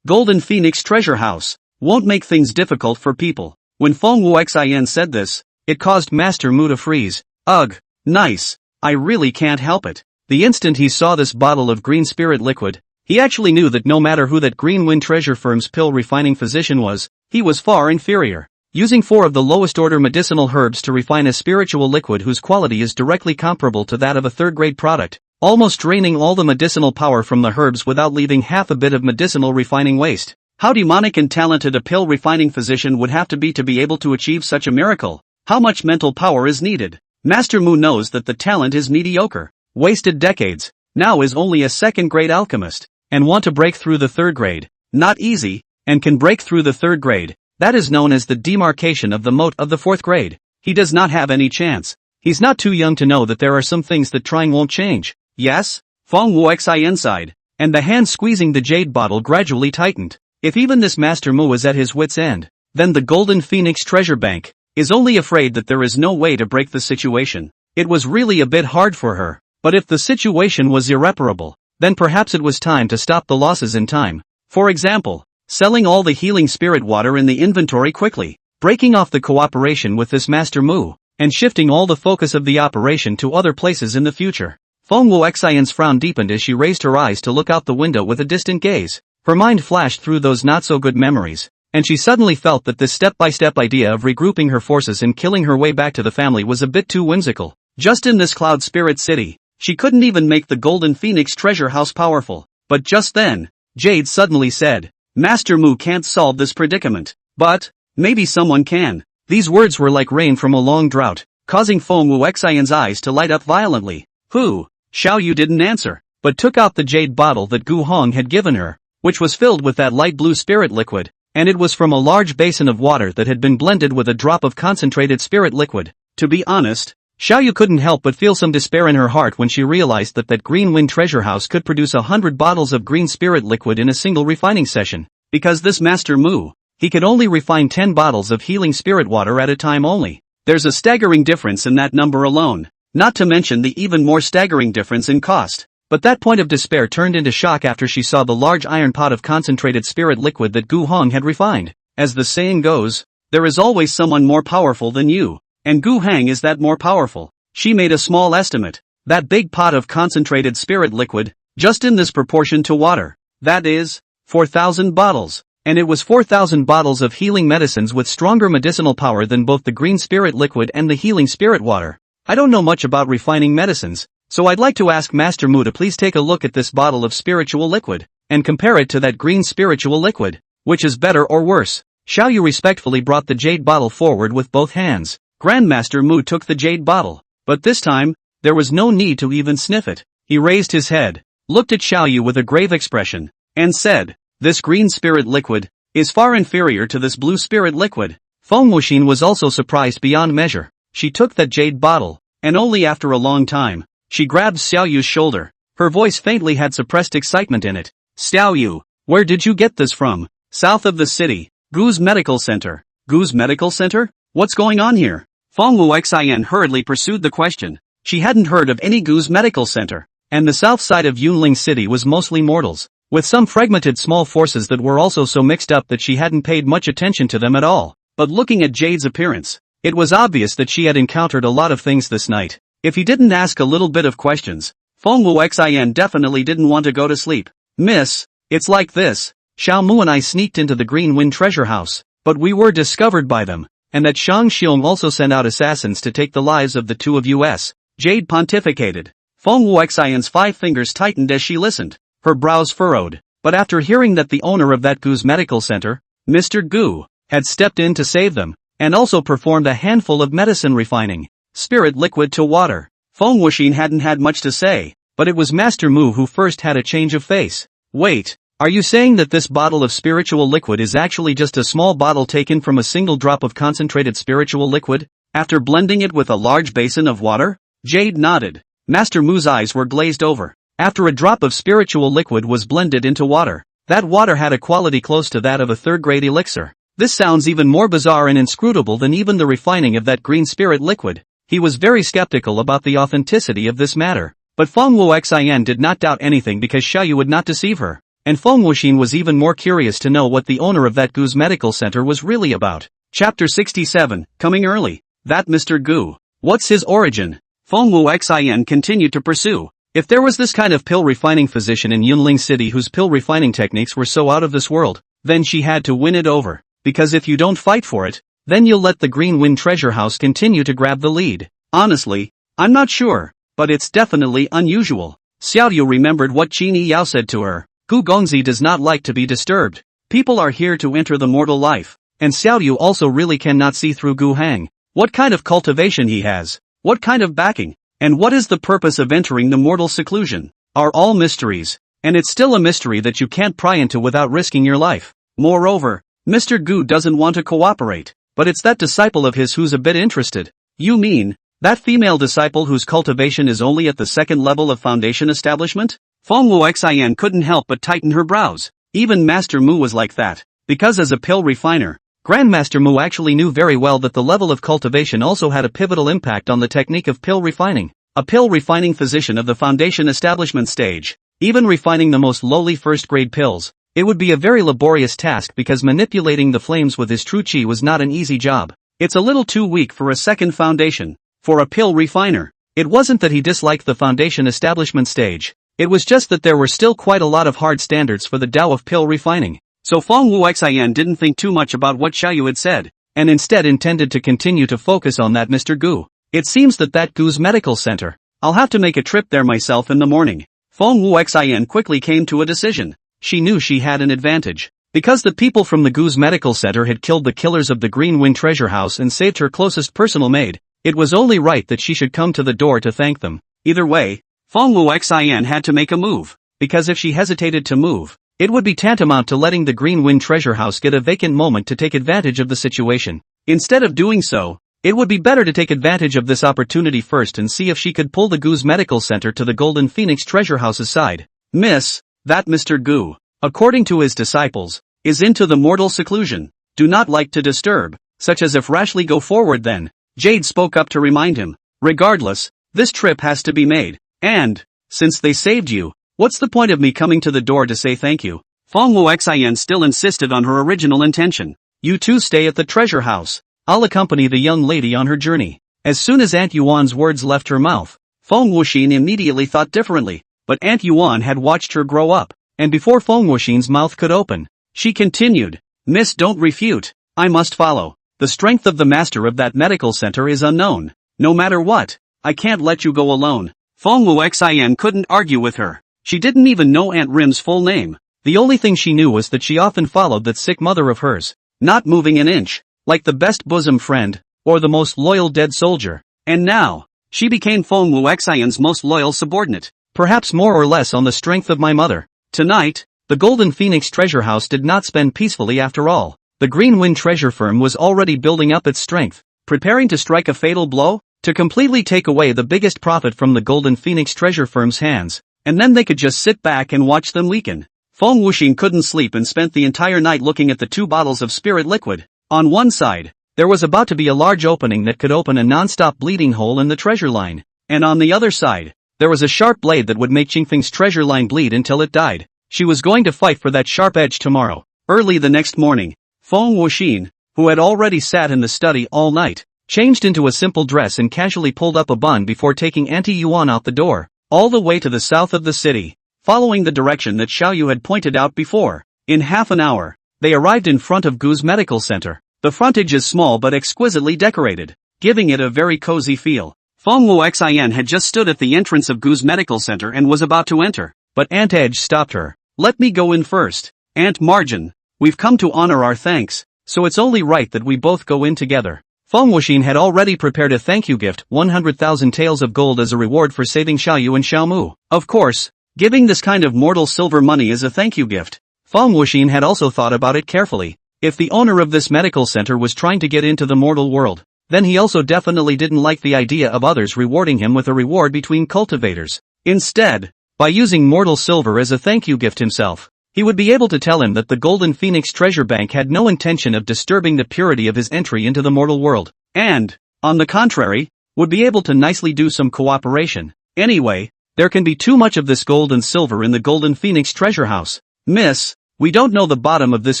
Golden Phoenix Treasure House, won't make things difficult for people. When Feng Wuxian said this, it caused Master Mu to freeze. Ugh, nice. I really can't help it. The instant he saw this bottle of green spirit liquid, he actually knew that no matter who that Green Wind Treasure Firm's pill refining physician was, he was far inferior. Using 4 of the lowest order medicinal herbs to refine a spiritual liquid whose quality is directly comparable to that of a 3rd grade product, almost draining all the medicinal power from the herbs without leaving half a bit of medicinal refining waste. How demonic and talented a pill refining physician would have to be able to achieve such a miracle? How much mental power is needed? Master Mu knows that the talent is mediocre, wasted decades, now is only a 2nd grade alchemist, and want to break through the 3rd grade. Not easy, and can break through the 3rd grade. That is known as the demarcation of the moat of the 4th grade. He does not have any chance. He's not too young to know that there are some things that trying won't change. Yes? Feng Wuxian sighed, and the hand squeezing the jade bottle gradually tightened. If even this Master Mu is at his wit's end, then the Golden Phoenix Treasure Bank is only afraid that there is no way to break the situation. It was really a bit hard for her, but if the situation was irreparable, then perhaps it was time to stop the losses in time. For example, selling all the healing spirit water in the inventory quickly, breaking off the cooperation with this Master Mu, and shifting all the focus of the operation to other places in the future. Feng Wuxian's frown deepened as she raised her eyes to look out the window with a distant gaze. Her mind flashed through those not-so-good memories, and she suddenly felt that this step-by-step idea of regrouping her forces and killing her way back to the family was a bit too whimsical. Just in this Cloud Spirit City, she couldn't even make the Golden Phoenix Treasure House powerful. But just then, Jade suddenly said, Master Mu can't solve this predicament. But maybe someone can. These words were like rain from a long drought, causing Feng Wuxian's eyes to light up violently. Who? Xiao Yu didn't answer, but took out the jade bottle that Gu Hong had given her, which was filled with that light blue spirit liquid, and it was from a large basin of water that had been blended with a drop of concentrated spirit liquid. To be honest, Xiaoyu couldn't help but feel some despair in her heart when she realized that Green Wind Treasure House could produce 100 bottles of green spirit liquid in a single refining session. Because this Master Mu, he could only refine 10 bottles of healing spirit water at a time only. There's a staggering difference in that number alone, not to mention the even more staggering difference in cost. But that point of despair turned into shock after she saw the large iron pot of concentrated spirit liquid that Gu Hong had refined. As the saying goes, there is always someone more powerful than you. And Gu Heng is that more powerful. She made a small estimate. That big pot of concentrated spirit liquid, just in this proportion to water, that is, 4,000 bottles. And it was 4,000 bottles of healing medicines with stronger medicinal power than both the green spirit liquid and the healing spirit water. I don't know much about refining medicines, so I'd like to ask Master Mu to please take a look at this bottle of spiritual liquid, and compare it to that green spiritual liquid. Which is better or worse? Xiaoyu respectfully brought the jade bottle forward with both hands. Grandmaster Mu took the jade bottle, but this time, there was no need to even sniff it. He raised his head, looked at Xiaoyu with a grave expression, and said, "This green spirit liquid is far inferior to this blue spirit liquid." Feng Wuxin was also surprised beyond measure. She took that jade bottle, and only after a long time, she grabbed Xiaoyu's shoulder. Her voice faintly had suppressed excitement in it. "Xiaoyu, where did you get this from?" "South of the city, Gu's medical center." "Gu's medical center? What's going on here?" Feng Wuxian hurriedly pursued the question. She hadn't heard of any Gu's medical center, and the south side of Yunling City was mostly mortals, with some fragmented small forces that were also so mixed up that she hadn't paid much attention to them at all. But looking at Jade's appearance, it was obvious that she had encountered a lot of things this night. If he didn't ask a little bit of questions, Feng Wuxian definitely didn't want to go to sleep. "Miss, it's like this. Xiao Mu and I sneaked into the Green Wind Treasure House, but we were discovered by them, and that Shang Xiong also sent out assassins to take the lives of the two of us." Jade pontificated. Feng Wuxian's 5 fingers tightened as she listened, her brows furrowed. But after hearing that the owner of that Gu's medical center, Mr. Gu, had stepped in to save them, and also performed a handful of medicine refining spirit liquid to water, Feng Wuxin hadn't had much to say. But it was Master Mu who first had a change of face. "Wait, are you saying that this bottle of spiritual liquid is actually just a small bottle taken from a single drop of concentrated spiritual liquid, after blending it with a large basin of water?" Jade nodded. Master Mu's eyes were glazed over. After a drop of spiritual liquid was blended into water, that water had a quality close to that of a third-grade elixir. This sounds even more bizarre and inscrutable than even the refining of that green spirit liquid. He was very skeptical about the authenticity of this matter. But Feng Wuxian did not doubt anything because Xiaoyu would not deceive her. And Feng Wuxin was even more curious to know what the owner of that Gu's medical center was really about. Chapter 67, Coming Early. That Mr. Gu. What's his origin? Feng Wuxian continued to pursue. If there was this kind of pill refining physician in Yunling City whose pill refining techniques were so out of this world, then she had to win it over. Because if you don't fight for it, then you'll let the Green Wind Treasure House continue to grab the lead. Honestly, I'm not sure, but it's definitely unusual. Xiaoyu remembered what Qin Yao said to her. Gu Gongzi does not like to be disturbed. People are here to enter the mortal life, and Xiaoyu also really cannot see through Gu Heng. What kind of cultivation he has, what kind of backing, and what is the purpose of entering the mortal seclusion, are all mysteries, and it's still a mystery that you can't pry into without risking your life. Moreover, Mr. Gu doesn't want to cooperate, but it's that disciple of his who's a bit interested. You mean, that female disciple whose cultivation is only at the second level of foundation establishment? Feng Wuxian couldn't help but tighten her brows. Even Master Mu was like that, because as a pill refiner, Grandmaster Mu actually knew very well that the level of cultivation also had a pivotal impact on the technique of pill refining. A pill refining physician of the foundation establishment stage, even refining the most lowly first-grade pills, it would be a very laborious task because manipulating the flames with his true qi was not an easy job. It's a little too weak for a second foundation. For a pill refiner, it wasn't that he disliked the foundation establishment stage. It was just that there were still quite a lot of hard standards for the Tao of pill refining. So Feng Wuxian didn't think too much about what Xiaoyu had said, and instead intended to continue to focus on that Mr. Gu. It seems that Gu's medical center. I'll have to make a trip there myself in the morning. Feng Wuxian quickly came to a decision. She knew she had an advantage. Because the people from the Gu's medical center had killed the killers of the Green Wind Treasure House and saved her closest personal maid, it was only right that she should come to the door to thank them. Either way, Feng Wuxian had to make a move, because if she hesitated to move, it would be tantamount to letting the Green Wind Treasure House get a vacant moment to take advantage of the situation. Instead of doing so, It would be better to take advantage of this opportunity first and see if she could pull the Goo's medical center to the Golden Phoenix treasure house's side. Miss, that Mr. Goo, according to his disciples, is into the mortal seclusion. Do not like to disturb, such as if rashly go forward then. Jade spoke up to remind him. Regardless, this trip has to be made, and, since they saved you, what's the point of me coming to the door to say thank you? Feng Wuxian still insisted on her original intention. You two stay at the treasure house. I'll accompany the young lady on her journey. As soon as Aunt Yuan's words left her mouth, Feng Wuxian immediately thought differently, but Aunt Yuan had watched her grow up, and before Feng Wuxian's mouth could open, she continued, Miss, don't refute, I must follow. The strength of the master of that medical center is unknown. No matter what, I can't let you go alone. Feng Wuxian couldn't argue with her. She didn't even know Aunt Rim's full name. The only thing she knew was that she often followed that sick mother of hers, not moving an inch, like the best bosom friend, or the most loyal dead soldier. And now, she became Feng Wuxian's most loyal subordinate, perhaps more or less on the strength of my mother. Tonight, the Golden Phoenix treasure house did not spend peacefully after all. The Green Wind treasure firm was already building up its strength, preparing to strike a fatal blow, to completely take away the biggest profit from the Golden Phoenix treasure firm's hands, and then they could just sit back and watch them weaken. Feng Wuxian couldn't sleep and spent the entire night looking at the 2 bottles of spirit liquid. On one side, there was about to be a large opening that could open a non-stop bleeding hole in the treasure line, and on the other side, there was a sharp blade that would make Qingfeng's treasure line bleed until it died. She was going to fight for that sharp edge tomorrow. Early the next morning, Feng Wuxian, who had already sat in the study all night, changed into a simple dress and casually pulled up a bun before taking Auntie Yuan out the door, all the way to the south of the city, following the direction that Xiaoyu had pointed out before. In half an hour, they arrived in front of Gu's medical center. The frontage is small but exquisitely decorated, giving it a very cozy feel. Feng Wuxian had just stood at the entrance of Gu's medical center and was about to enter, but Aunt Edge stopped her. Let me go in first. Aunt Margin, we've come to honor our thanks, so it's only right that we both go in together. Feng Wuxian had already prepared a thank you gift, 100,000 taels of gold as a reward for saving Xiaoyu and Xiaomu. Of course, giving this kind of mortal silver money as a thank you gift. Feng Wuxian had also thought about it carefully. If the owner of this medical center was trying to get into the mortal world, then he also definitely didn't like the idea of others rewarding him with a reward between cultivators. Instead, by using mortal silver as a thank you gift himself, he would be able to tell him that the Golden Phoenix Treasure Bank had no intention of disturbing the purity of his entry into the mortal world, and, on the contrary, would be able to nicely do some cooperation. Anyway, there can be too much of this gold and silver in the Golden Phoenix Treasure House. Miss, we don't know the bottom of this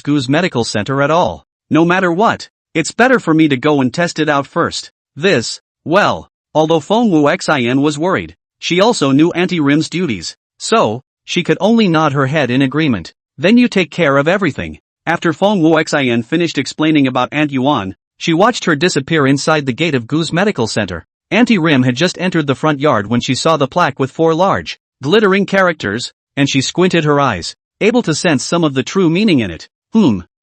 Gu's medical center at all. No matter what, it's better for me to go and test it out first. Well, although Feng Wuxian was worried, she also knew Auntie Rim's duties, so, she could only nod her head in agreement. Then you take care of everything. After Feng Wuxian finished explaining about Aunt Yuan, she watched her disappear inside the gate of Gu's medical center. Auntie Rim had just entered the front yard when she saw the plaque with 4 large, glittering characters, and she squinted her eyes, able to sense some of the true meaning in it.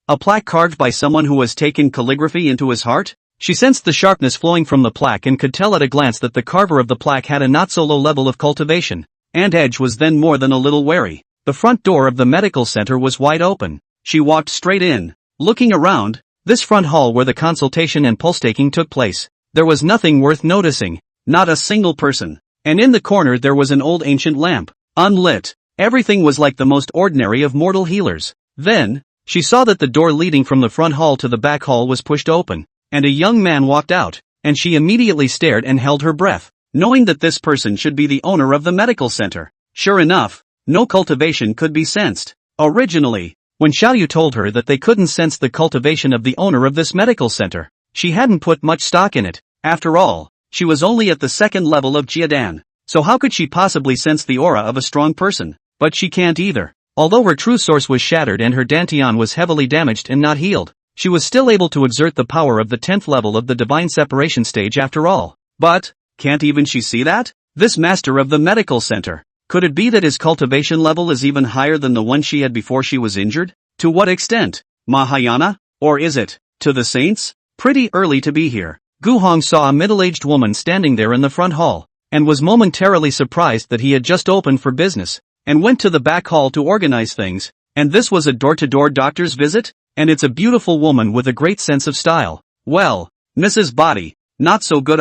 A plaque carved by someone who has taken calligraphy into his heart? She sensed the sharpness flowing from the plaque and could tell at a glance that the carver of the plaque had a not-so-low level of cultivation. Aunt Edge was then more than a little wary. The front door of the medical center was wide open. She walked straight in. Looking around, this front hall where the consultation and pulse-taking took place, there was nothing worth noticing. Not a single person. And in the corner there was an old ancient lamp, unlit. Everything was like the most ordinary of mortal healers. Then, she saw that the door leading from the front hall to the back hall was pushed open, and a young man walked out, and she immediately stared and held her breath, knowing that this person should be the owner of the medical center. Sure enough, no cultivation could be sensed. Originally, when Xiaoyu told her that they couldn't sense the cultivation of the owner of this medical center, she hadn't put much stock in it. After all, she was only at the 2nd level of Jiadan, so how could she possibly sense the aura of a strong person? But she can't either. Although her true source was shattered and her dantian was heavily damaged and not healed, she was still able to exert the power of the 10th level of the divine separation stage after all. But, can't even she see that? This master of the medical center, could it be that his cultivation level is even higher than the one she had before she was injured? To what extent? Mahayana? Or is it, to the saints? Pretty early to be here. Gu Hong saw a middle-aged woman standing there in the front hall, and was momentarily surprised that he had just opened for business, and went to the back hall to organize things, and this was a door-to-door doctor's visit? And it's a beautiful woman with a great sense of style. Well, Mrs. Body, Not so good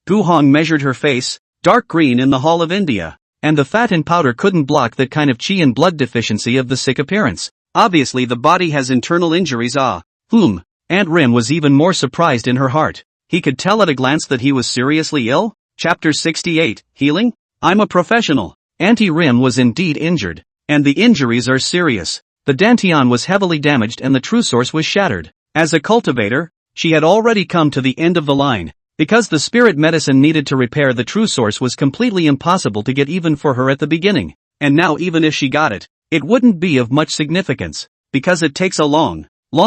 Gu Heng measured her face, dark green in the Hall of India. And the fat and powder couldn't block that kind of chi and blood deficiency of the sick appearance. Obviously the body has internal injuries Aunt Rim was even more surprised in her heart. He could tell at a glance that he was seriously ill? Chapter 68, Healing? I'm a professional. Auntie Rim was indeed injured. And the injuries are serious. The dantian was heavily damaged and the true source was shattered. As a cultivator, she had already come to the end of the line. Because the spirit medicine needed to repair the true source was completely impossible to get even for her at the beginning. And now even if she got it, it wouldn't be of much significance. Because it takes a long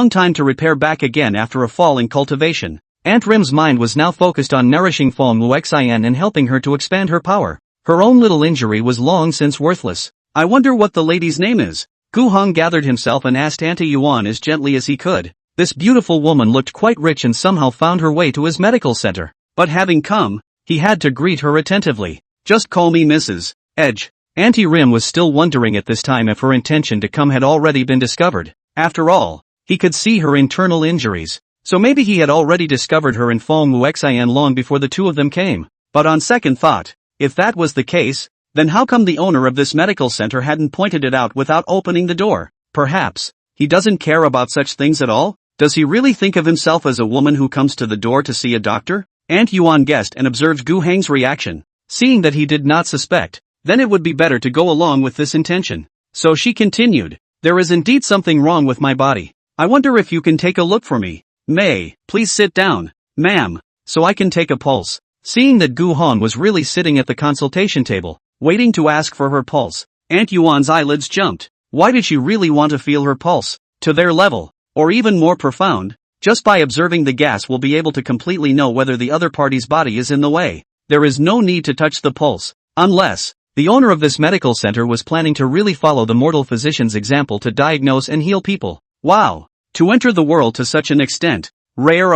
time to repair back again after a fall in cultivation. Aunt Rim's mind was now focused on nourishing Feng Wuxian and helping her to expand her power. Her own little injury was long since worthless. I wonder what the lady's name is. Gu Heng gathered himself and asked Auntie Yuan as gently as he could. This beautiful woman looked quite rich and somehow found her way to his medical center. But having come, he had to greet her attentively. Just call me Mrs. Edge. Auntie Rim was still wondering at this time if her intention to come had already been discovered. After all, he could see her internal injuries. So maybe he had already discovered her in Feng Wuxian long before the two of them came. But on second thought, if that was the case, then how come the owner of this medical center hadn't pointed it out without opening the door? Perhaps he doesn't care about such things at all? Does he really think of himself as a woman who comes to the door to see a doctor? Aunt Yuan guessed and observed Gu Heng's reaction. Seeing that he did not suspect, then it would be better to go along with this intention. So she continued, there is indeed something wrong with my body. I wonder if you can take a look for me. May, please sit down, ma'am, so I can take a pulse. Seeing that Gu Heng was really sitting at the consultation table, waiting to ask for her pulse, Aunt Yuan's eyelids jumped. Why did she really want to feel her pulse? To their level, or even more profound, just by observing the gas will be able to completely know whether the other party's body is in the way. There is no need to touch the pulse, unless the owner of this medical center was planning to really follow the mortal physician's example to diagnose and heal people. Wow! To enter the world to such an extent, rare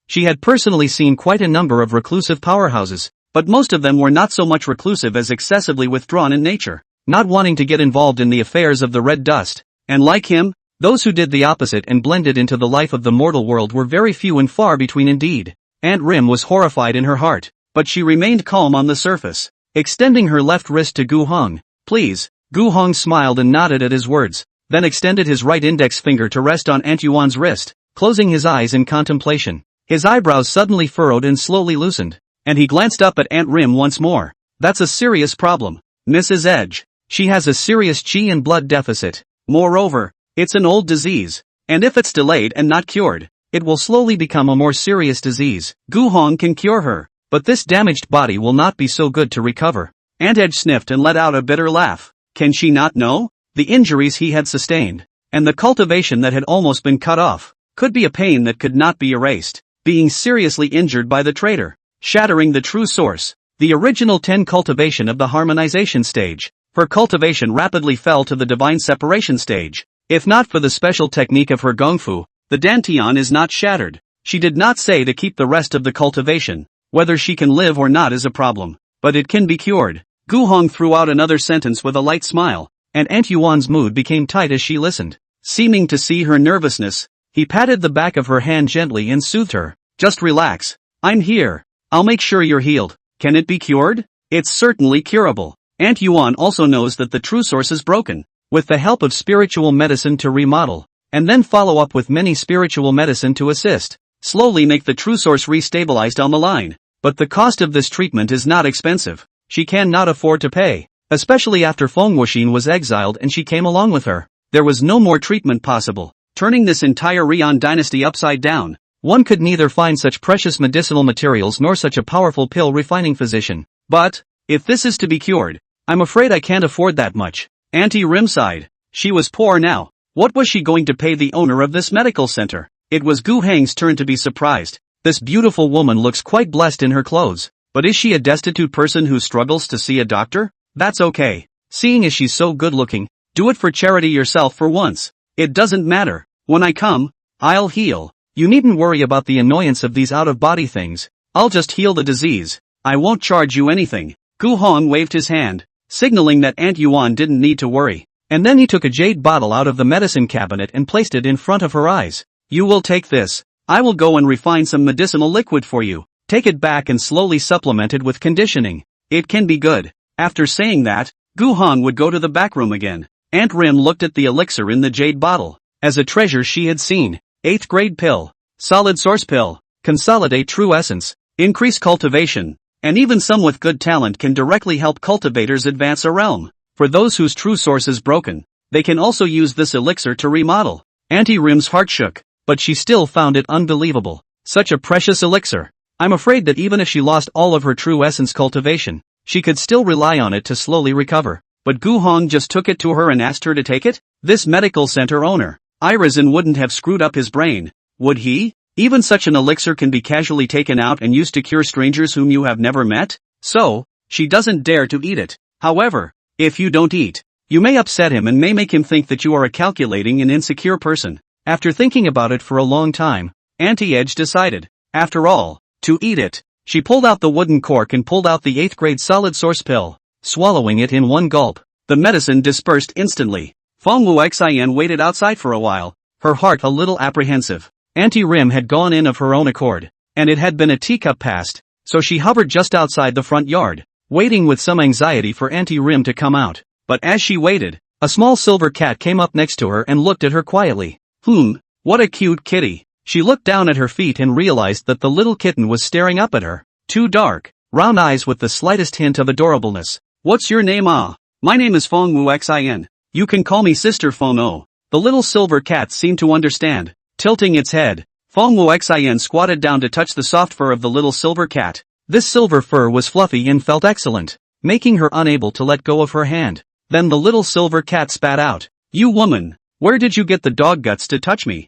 she had personally seen quite a number of reclusive powerhouses, but most of them were not so much reclusive as excessively withdrawn in nature, not wanting to get involved in the affairs of the red dust, and like him, those who did the opposite and blended into the life of the mortal world were very few and far between indeed. Aunt Rim was horrified in her heart, but she remained calm on the surface, extending her left wrist to Gu Heng. Please. Gu Heng smiled and nodded at his words, then extended his right index finger to rest on Aunt Yuan's wrist, closing his eyes in contemplation. His eyebrows suddenly furrowed and slowly loosened, and he glanced up at Aunt Rim once more. That's a serious problem, Mrs. Edge. She has a serious chi and blood deficit. Moreover, it's an old disease, and if it's delayed and not cured, it will slowly become a more serious disease. Gu Heng can cure her, but this damaged body will not be so good to recover. Aunt Edge sniffed and let out a bitter laugh. Can she not know? The injuries he had sustained, and the cultivation that had almost been cut off, could be a pain that could not be erased. Being seriously injured by the traitor, shattering the true source, the original 10 cultivation of the harmonization stage. Her cultivation rapidly fell to the divine separation stage. If not for the special technique of her gongfu, the dantian is not shattered. She did not say to keep the rest of the cultivation. Whether she can live or not is a problem, but it can be cured. Gu Heng threw out another sentence with a light smile, and Aunt Yuan's mood became tight as she listened. Seeming to see her nervousness, he patted the back of her hand gently and soothed her. Just relax. I'm here. I'll make sure you're healed. Can it be cured? It's certainly curable. Aunt Yuan also knows that the true source is broken. With the help of spiritual medicine to remodel, and then follow up with many spiritual medicine to assist, slowly make the true source restabilized on the line. But the cost of this treatment is not expensive. She cannot afford to pay, especially after Feng Wuxian was exiled and she came along with her. There was no more treatment possible, turning this entire Rian dynasty upside down. One could neither find such precious medicinal materials nor such a powerful pill refining physician. But, if this is to be cured, I'm afraid I can't afford that much. Auntie Rim sighed. She was poor now. What was she going to pay the owner of this medical center? It was Gu Heng's turn to be surprised. This beautiful woman looks quite blessed in her clothes. But is she a destitute person who struggles to see a doctor? That's okay. Seeing as she's so good looking, do it for charity yourself for once. It doesn't matter. When I come, I'll heal. You needn't worry about the annoyance of these out-of-body things. I'll just heal the disease. I won't charge you anything. Gu Heng waved his hand, signaling that Aunt Yuan didn't need to worry. And then he took a jade bottle out of the medicine cabinet and placed it in front of her eyes. You will take this. I will go and refine some medicinal liquid for you. Take it back and slowly supplement it with conditioning. It can be good. After saying that, Gu Hong would go to the back room again. Aunt Rim looked at the elixir in the jade bottle. As a treasure she had seen. 8th grade pill. Solid source pill. Consolidate true essence. Increase cultivation. And even some with good talent can directly help cultivators advance a realm. For those whose true source is broken, they can also use this elixir to remodel. Auntie Rim's heart shook, but she still found it unbelievable. Such a precious elixir. I'm afraid that even if she lost all of her true essence cultivation, she could still rely on it to slowly recover. But Gu Hong just took it to her and asked her to take it? This medical center owner, Irazin, wouldn't have screwed up his brain, would he? Even such an elixir can be casually taken out and used to cure strangers whom you have never met? So, she doesn't dare to eat it. However, if you don't eat, you may upset him and may make him think that you are a calculating and insecure person. After thinking about it for a long time, Auntie Edge decided, after all, to eat it. She pulled out the wooden cork and pulled out the 8th grade solid source pill, swallowing it in one gulp. The medicine dispersed instantly. Feng Wuxian waited outside for a while, her heart a little apprehensive. Auntie Rim had gone in of her own accord, and it had been a teacup past, so she hovered just outside the front yard, waiting with some anxiety for Auntie Rim to come out. But as she waited, a small silver cat came up next to her and looked at her quietly. What a cute kitty. She looked down at her feet and realized that the little kitten was staring up at her. Two dark, round eyes with the slightest hint of adorableness. What's your name? My name is Feng Wuxian. You can call me Sister Feng O. The little silver cat seemed to understand. Tilting its head, Feng Wuxian squatted down to touch the soft fur of the little silver cat. This silver fur was fluffy and felt excellent, making her unable to let go of her hand. Then the little silver cat spat out. You woman, where did you get the dog guts to touch me?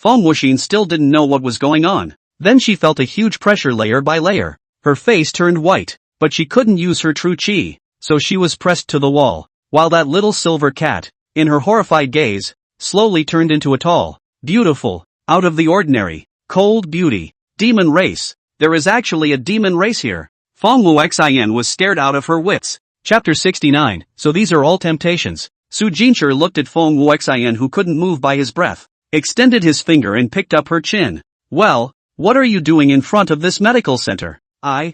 Feng Wuxian still didn't know what was going on. Then she felt a huge pressure layer by layer. Her face turned white, but she couldn't use her true chi, so she was pressed to the wall, while that little silver cat, in her horrified gaze, slowly turned into a tall, beautiful, out of the ordinary, cold beauty. Demon race. There is actually a demon race here. Feng Wuxian was scared out of her wits. Chapter 69. So these are all temptations. Su Jinshi looked at Feng Wuxian, who couldn't move by his breath, extended his finger and picked up her chin. Well, what are you doing in front of this medical center? Feng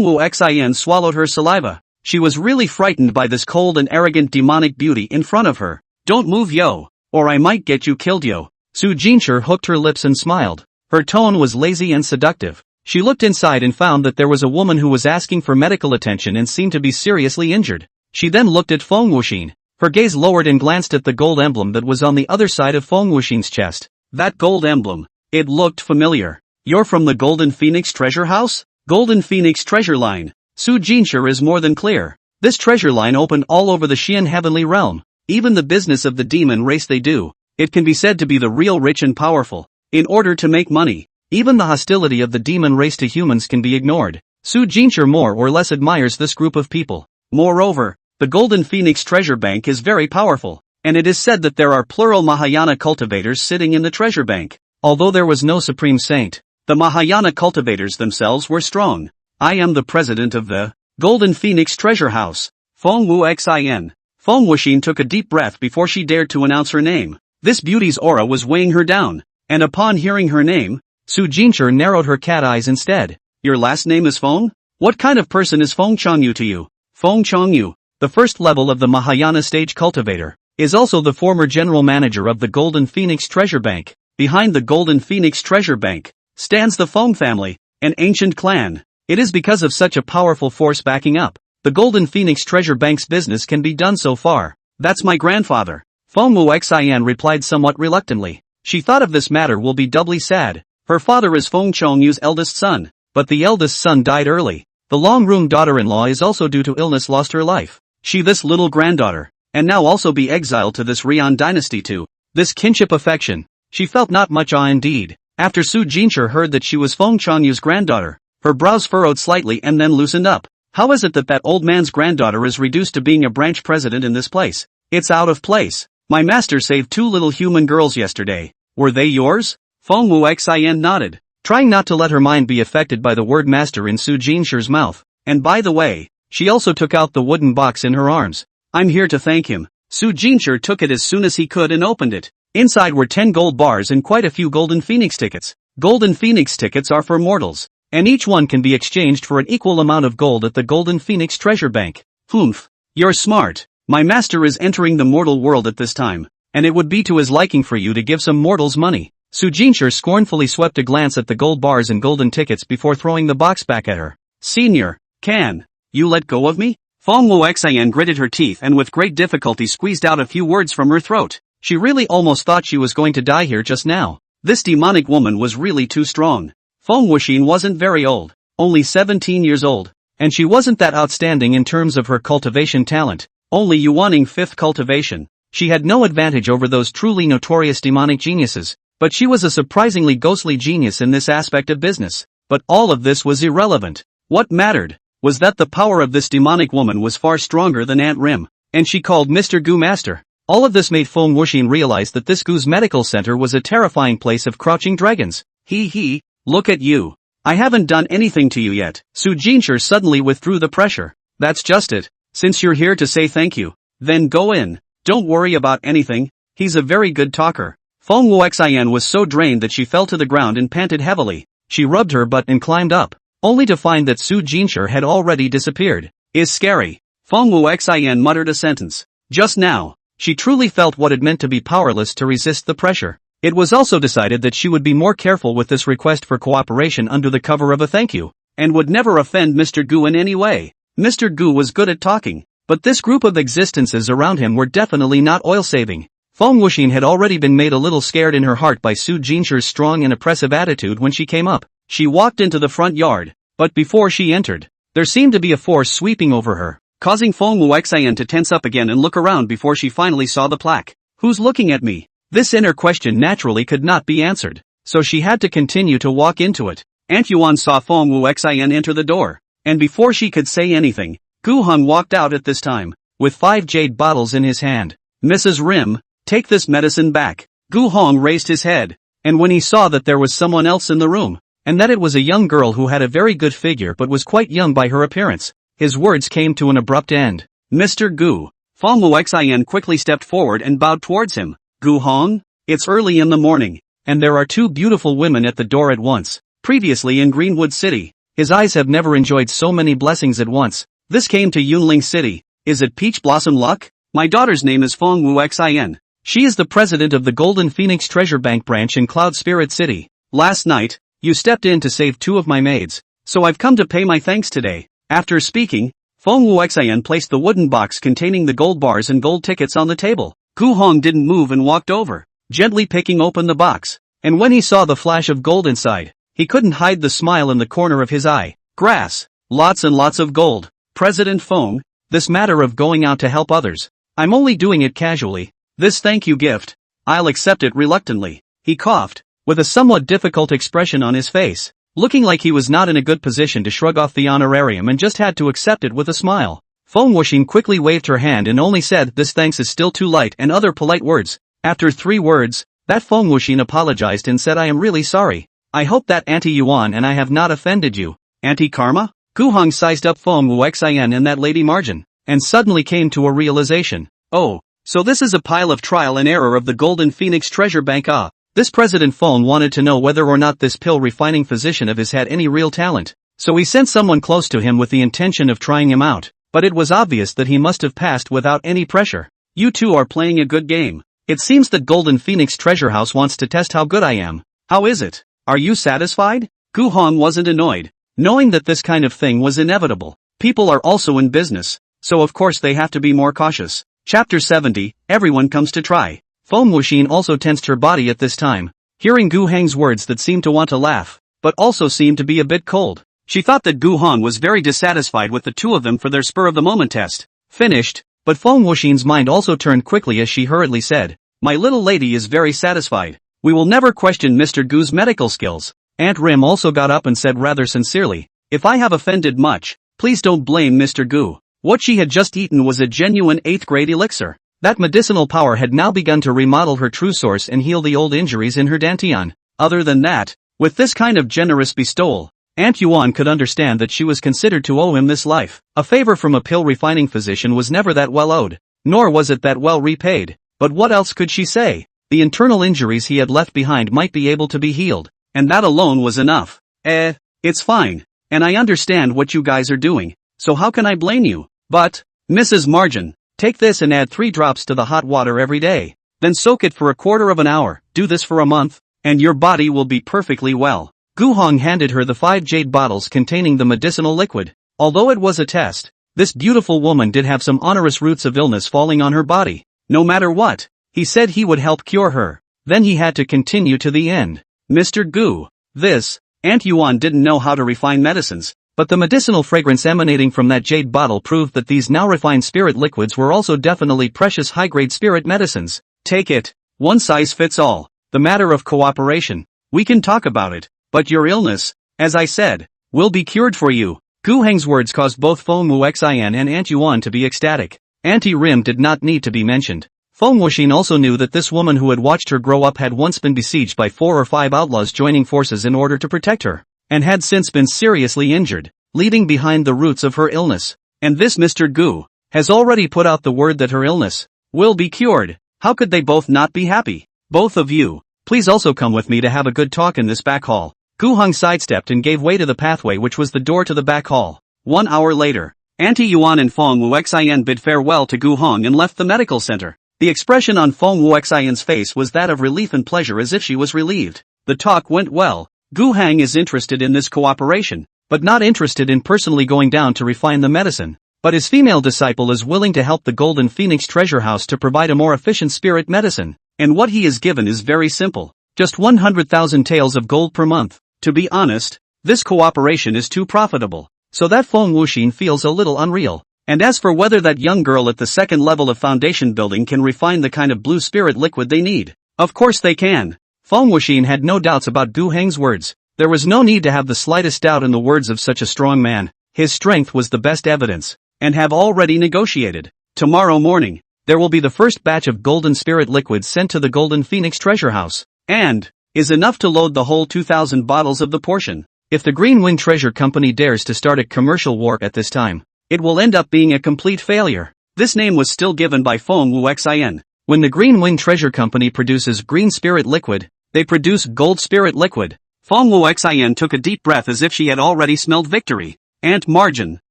Wuxian swallowed her saliva. She was really frightened by this cold and arrogant demonic beauty in front of her. Don't move, yo, or I might get you killed, yo. Su Jinshi hooked her lips and smiled. Her tone was lazy and seductive. She looked inside and found that there was a woman who was asking for medical attention and seemed to be seriously injured. She then looked at Feng Wuxian. Her gaze lowered and glanced at the gold emblem that was on the other side of Feng Wuxian's chest. That gold emblem. It looked familiar. You're from the Golden Phoenix Treasure House? Golden Phoenix Treasure Line. Su Jinshi is more than clear. This treasure line opened all over the Xian heavenly realm. Even the business of the demon race they do. It can be said to be the real rich and powerful. In order to make money, even the hostility of the demon race to humans can be ignored. Su Jinshi more or less admires this group of people. Moreover, the Golden Phoenix Treasure Bank is very powerful, and it is said that there are plural Mahayana cultivators sitting in the treasure bank. Although there was no supreme saint, the Mahayana cultivators themselves were strong. I am the president of the Golden Phoenix Treasure House. Feng Wuxian. Feng Wuxian took a deep breath before she dared to announce her name. This beauty's aura was weighing her down, and upon hearing her name, Su Jinshi narrowed her cat eyes instead. Your last name is Feng? What kind of person is Feng Changyu to you? Feng Changyu, the first level of the Mahayana stage cultivator, is also the former general manager of the Golden Phoenix Treasure Bank. Behind the Golden Phoenix Treasure Bank stands the Feng family, an ancient clan. It is because of such a powerful force backing up, the Golden Phoenix Treasure Bank's business can be done so far. That's my grandfather. Feng Wuxian replied somewhat reluctantly. She thought of this matter will be doubly sad. Her father is Feng Chongyu's eldest son, but the eldest son died early. The long-room daughter-in-law is also due to illness lost her life. She this little granddaughter, and now also be exiled to this Rian dynasty too. This kinship affection. She felt not much awe indeed. After Su Jinshi heard that she was Feng Chongyu's granddaughter, her brows furrowed slightly and then loosened up. How is it that that old man's granddaughter is reduced to being a branch president in this place? It's out of place. My master saved 2 little human girls yesterday. Were they yours? Feng Wuxian nodded, trying not to let her mind be affected by the word master in Su Jinshi's mouth. And by the way, she also took out the wooden box in her arms. I'm here to thank him. Su Jinshi took it as soon as he could and opened it. Inside were 10 gold bars and quite a few Golden Phoenix tickets. Golden Phoenix tickets are for mortals. and each one can be exchanged for an equal amount of gold at the Golden Phoenix Treasure Bank. Humph. You're smart. My master is entering the mortal world at this time, and it would be to his liking for you to give some mortals money. Su Jinshi scornfully swept a glance at the gold bars and golden tickets before throwing the box back at her. Senior, can you let go of me? Feng Wuxian gritted her teeth and with great difficulty squeezed out a few words from her throat. She really almost thought she was going to die here just now. This demonic woman was really too strong. Feng Wuxian wasn't very old, only 17 years old, and she wasn't that outstanding in terms of her cultivation talent, only Yuaning 5th cultivation. She had no advantage over those truly notorious demonic geniuses, but she was a surprisingly ghostly genius in this aspect of business. But all of this was irrelevant. What mattered was that the power of this demonic woman was far stronger than Aunt Rim, and she called Mr. Gu master. All of this made Feng Wuxian realize that this Gu's medical center was a terrifying place of crouching dragons. He, look at you. I haven't done anything to you yet. Su Jinshi suddenly withdrew the pressure. That's just it. Since you're here to say thank you, then go in. Don't worry about anything. He's a very good talker. Feng Wuxian was so drained that she fell to the ground and panted heavily. She rubbed her butt and climbed up, only to find that Su Jinshi had already disappeared. Is scary. Feng Wuxian muttered a sentence. Just now, she truly felt what it meant to be powerless to resist the pressure. It was also decided that she would be more careful with this request for cooperation under the cover of a thank you, and would never offend Mr. Gu in any way. Mr. Gu was good at talking, but this group of existences around him were definitely not oil-saving. Feng Wuxian had already been made a little scared in her heart by Su Jinshi's strong and oppressive attitude when she came up. She walked into the front yard, but before she entered, there seemed to be a force sweeping over her, causing Feng Wuxian to tense up again and look around before she finally saw the plaque. Who's looking at me? This inner question naturally could not be answered, so she had to continue to walk into it. Aunt Yuan saw Feng Wuxian enter the door, and before she could say anything, Gu Heng walked out at this time, with 5 jade bottles in his hand. Mrs. Rim, take this medicine back. Gu Heng raised his head, and when he saw that there was someone else in the room, and that it was a young girl who had a very good figure but was quite young by her appearance, his words came to an abrupt end. Mr. Gu. Feng Wuxian quickly stepped forward and bowed towards him. Gu Heng? It's early in the morning, and there are 2 beautiful women at the door at once. Previously in Greenwood City, his eyes have never enjoyed so many blessings at once. This came to Yunling City. Is it Peach Blossom luck? My daughter's name is Feng Wuxian. She is the president of the Golden Phoenix Treasure Bank branch in Cloud Spirit City. Last night, you stepped in to save 2 of my maids, so I've come to pay my thanks today. After speaking, Feng Wuxian placed the wooden box containing the gold bars and gold tickets on the table. Gu Heng didn't move and walked over, gently picking open the box, and when he saw the flash of gold inside, he couldn't hide the smile in the corner of his eye. Grass, lots and lots of gold. President Feng, this matter of going out to help others, I'm only doing it casually. This thank you gift, I'll accept it reluctantly. He coughed, with a somewhat difficult expression on his face, looking like he was not in a good position to shrug off the honorarium and just had to accept it with a smile. Feng Wuxian quickly waved her hand and only said, "This thanks is still too light," and other polite words. After 3 words, that Feng Wuxian apologized and said, "I am really sorry. I hope that Auntie Yuan and I have not offended you." Auntie Karma? Gu Heng sized up Feng Wuxian and that Lady Margin, and suddenly came to a realization. Oh, so this is a pile of trial and error of the Golden Phoenix Treasure Bank. This President Feng wanted to know whether or not this pill refining physician of his had any real talent, so he sent someone close to him with the intention of trying him out, but it was obvious that he must have passed without any pressure. You two are playing a good game. It seems that Golden Phoenix Treasure House wants to test how good I am. How is it? Are you satisfied? Gu Heng wasn't annoyed, knowing that this kind of thing was inevitable. People are also in business, so of course they have to be more cautious. Chapter 70, Everyone Comes to Try. Feng Wuxian also tensed her body at this time, hearing Gu Heng's words that seemed to want to laugh, but also seemed to be a bit cold. She thought that Gu Heng was very dissatisfied with the 2 of them for their spur-of-the-moment test. Finished, but Feng Wuxian's mind also turned quickly as she hurriedly said, "My little lady is very satisfied. We will never question Mr. Gu's medical skills." Aunt Rim also got up and said rather sincerely, "If I have offended much, please don't blame Mr. Gu. What she had just eaten was a genuine 8th grade elixir. That medicinal power had now begun to remodel her true source and heal the old injuries in her dantian. Other than that, with this kind of generous bestowal, Aunt Yuan could understand that she was considered to owe him this life. A favor from a pill refining physician was never that well owed, nor was it that well repaid. But what else could she say? The internal injuries he had left behind might be able to be healed, and that alone was enough. It's It's fine. And I understand what you guys are doing, so how can I blame you? But, Mrs. Margin, take this and add 3 drops to the hot water every day. Then soak it for a quarter of an hour, do this for a month, and your body will be perfectly well. Gu Hong handed her the 5 jade bottles containing the medicinal liquid. Although it was a test, this beautiful woman did have some onerous roots of illness falling on her body. No matter what, he said he would help cure her. Then he had to continue to the end. Mr. Gu, this, Aunt Yuan didn't know how to refine medicines, but the medicinal fragrance emanating from that jade bottle proved that these now refined spirit liquids were also definitely precious high-grade spirit medicines. Take it. One size fits all. The matter of cooperation, we can talk about it, but your illness, as I said, will be cured for you. Gu Heng's words caused both Feng Wuxian and Aunt Yuan to be ecstatic. Auntie Rim did not need to be mentioned. Feng Wuxin also knew that this woman who had watched her grow up had once been besieged by 4 or 5 outlaws joining forces in order to protect her, and had since been seriously injured, leading behind the roots of her illness. And this Mr. Gu has already put out the word that her illness will be cured. How could they both not be happy? Both of you, please also come with me to have a good talk in this back hall. Gu Hong sidestepped and gave way to the pathway which was the door to the back hall. 1 hour later, Auntie Yuan and Feng Wuxian bid farewell to Gu Hong and left the medical center. The expression on Feng Wuxian's face was that of relief and pleasure as if she was relieved. The talk went well. Gu Heng is interested in this cooperation, but not interested in personally going down to refine the medicine. But his female disciple is willing to help the Golden Phoenix Treasure House to provide a more efficient spirit medicine. And what he is given is very simple. Just 100,000 taels of gold per month. To be honest, this cooperation is too profitable, so that Feng Wuxin feels a little unreal. And as for whether that young girl at the 2nd level of foundation building can refine the kind of blue spirit liquid they need, of course they can. Feng Wuxin had no doubts about Gu Heng's words. There was no need to have the slightest doubt in the words of such a strong man. His strength was the best evidence, and have already negotiated. Tomorrow morning, there will be the first batch of golden spirit liquids sent to the Golden Phoenix Treasure House, and is enough to load the whole 2,000 bottles of the portion. If the Green Wind Treasure Company dares to start a commercial war at this time, it will end up being a complete failure. This name was still given by Feng Wuxian. When the Green Wind Treasure Company produces green spirit liquid, they produce gold spirit liquid. Feng Wuxian took a deep breath as if she had already smelled victory. Aunt Margin,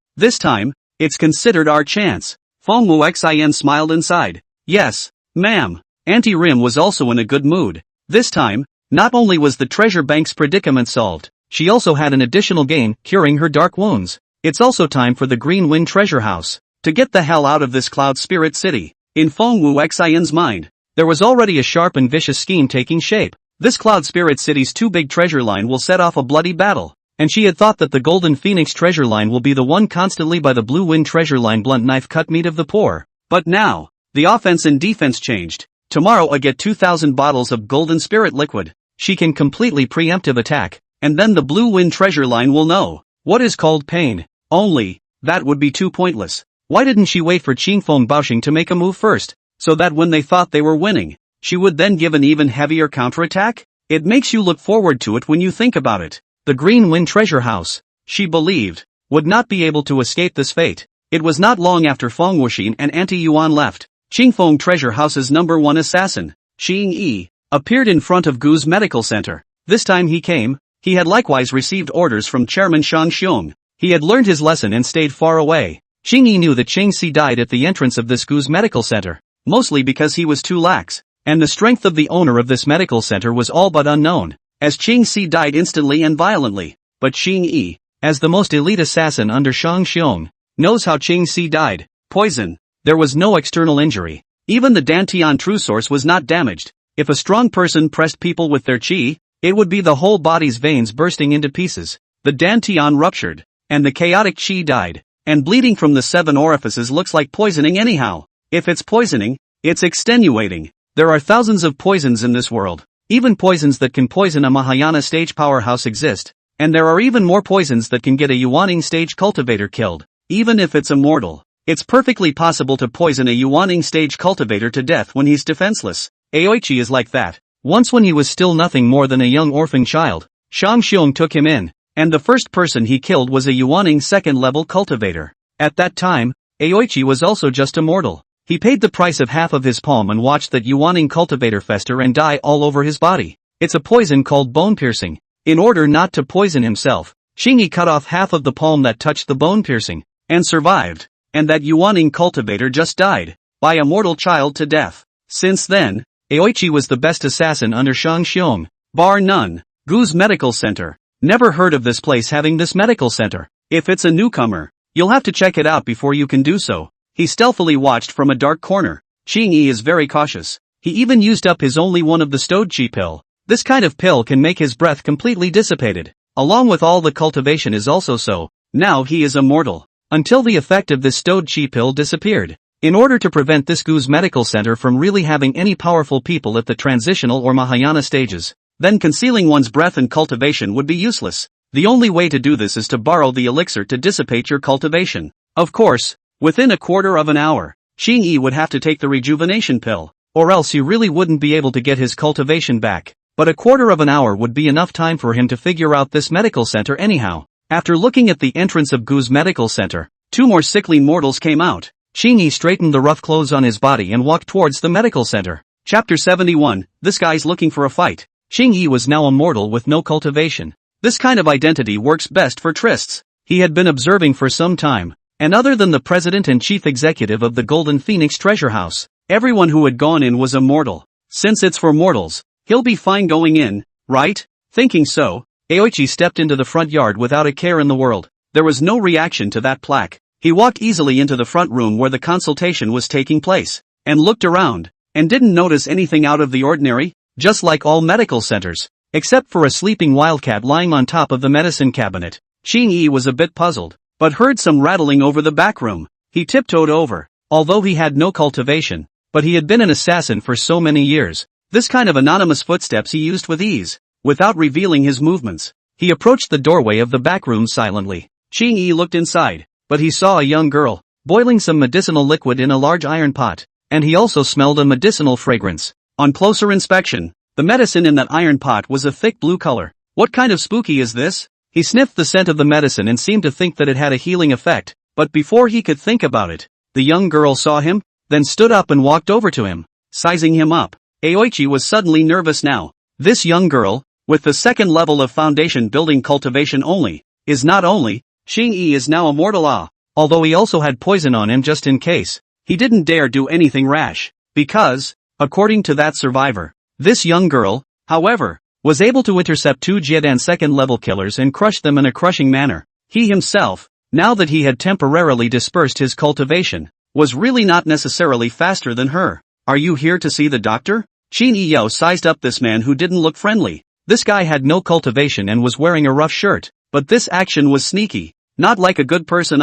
this time, it's considered our chance. Feng Wuxian smiled and sighed. Yes, ma'am. Auntie Rim was also in a good mood. This time, not only was the treasure bank's predicament solved, she also had an additional gain, curing her dark wounds. It's also time for the Green Wind Treasure House to get the hell out of this Cloud Spirit City. In Feng Wuxian's mind, there was already a sharp and vicious scheme taking shape. This Cloud Spirit City's too big treasure line will set off a bloody battle, and she had thought that the Golden Phoenix treasure line will be the one constantly by the Blue Wind treasure line blunt knife cut meat of the poor. But now, the offense and defense changed. Tomorrow I get 2,000 bottles of golden spirit liquid. She can completely preemptive attack, and then the Blue Wind treasure line will know what is called pain. Only, that would be too pointless. Why didn't she wait for Qingfeng Baoxing to make a move first, so that when they thought they were winning, she would then give an even heavier counterattack? It makes you look forward to it when you think about it. The Green Wind Treasure House, she believed, would not be able to escape this fate. It was not long after Feng Wuxin and Auntie Yuan left. Qingfeng Treasure House's #1 assassin, Xing Yi, appeared in front of Gu's medical center. This time he had likewise received orders from Chairman Shang Xiong. He had learned his lesson and stayed far away. Xing Yi knew that Cheng Si died at the entrance of this Gu's medical center, mostly because he was too lax, and the strength of the owner of this medical center was all but unknown, as Cheng Si died instantly and violently. But Xing Yi, as the most elite assassin under Shang Xiong, knows how Cheng Si died. Poison. There was no external injury. Even the Dantian true source was not damaged. If a strong person pressed people with their qi, it would be the whole body's veins bursting into pieces. The Dantian ruptured, and the chaotic qi died, and bleeding from the 7 orifices looks like poisoning anyhow. If it's poisoning, it's extenuating. There are thousands of poisons in this world. Even poisons that can poison a Mahayana stage powerhouse exist, and there are even more poisons that can get a Yuaning stage cultivator killed. Even if it's immortal, it's perfectly possible to poison a Yuaning stage cultivator to death when he's defenseless. Aoichi is like that. Once when he was still nothing more than a young orphan child, Shang Xiong took him in, and the first person he killed was a Yuaning 2nd level cultivator. At that time, Aoichi was also just a mortal. He paid the price of half of his palm and watched that Yuaning cultivator fester and die all over his body. It's a poison called bone piercing. In order not to poison himself, Xingyi cut off half of the palm that touched the bone piercing, and survived. And that Yuaning cultivator just died, by a mortal child to death. Since then, Aoichi was the best assassin under Shang Xiong, bar none. Gu's Medical Center. Never heard of this place having this medical center. If it's a newcomer, you'll have to check it out before you can do so. He stealthily watched from a dark corner. Xingyi is very cautious. He even used up his only one of the stowed chi pill. This kind of pill can make his breath completely dissipated. Along with all the cultivation is also so. Now he is immortal. Until the effect of this stowed chi pill disappeared. In order to prevent this Gu's Medical Center from really having any powerful people at the transitional or Mahayana stages, then concealing one's breath and cultivation would be useless. The only way to do this is to borrow the elixir to dissipate your cultivation. Of course, within a quarter of an hour, Xingyi would have to take the rejuvenation pill, or else he really wouldn't be able to get his cultivation back. But a quarter of an hour would be enough time for him to figure out this medical center anyhow. After looking at the entrance of Gu's Medical Center, 2 more sickly mortals came out. Xingyi straightened the rough clothes on his body and walked towards the medical center. Chapter 71, This guy's looking for a fight. Xingyi was now a mortal with no cultivation. This kind of identity works best for trysts. He had been observing for some time, and other than the president and chief executive of the Golden Phoenix Treasure House, everyone who had gone in was a mortal. Since it's for mortals, he'll be fine going in, right? Thinking so, Aoichi stepped into the front yard without a care in the world. There was no reaction to that plaque. He walked easily into the front room where the consultation was taking place, and looked around, and didn't notice anything out of the ordinary, just like all medical centers, except for a sleeping wildcat lying on top of the medicine cabinet. Xingyi was a bit puzzled, but heard some rattling over the back room. He tiptoed over, although he had no cultivation, but he had been an assassin for so many years. This kind of anonymous footsteps he used with ease, without revealing his movements. He approached the doorway of the back room silently. Xingyi looked inside, but he saw a young girl, boiling some medicinal liquid in a large iron pot, and he also smelled a medicinal fragrance. On closer inspection, the medicine in that iron pot was a thick blue color. What kind of spooky is this? He sniffed the scent of the medicine and seemed to think that it had a healing effect, but before he could think about it, the young girl saw him, then stood up and walked over to him, sizing him up. Aoichi was suddenly nervous now. This young girl, with the second level of foundation building cultivation only, is not only, Xingyi is now immortal although he also had poison on him just in case. He didn't dare do anything rash, because, according to that survivor, this young girl, however, was able to intercept 2 Jiedan second-level killers and crush them in a crushing manner. He himself, now that he had temporarily dispersed his cultivation, was really not necessarily faster than her. Are you here to see the doctor? Xingyi Yao sized up this man who didn't look friendly. This guy had no cultivation and was wearing a rough shirt, but this action was sneaky, not like a good person.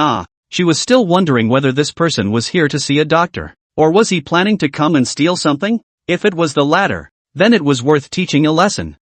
She was still wondering whether this person was here to see a doctor, or was he planning to come and steal something? If it was the latter, then it was worth teaching a lesson.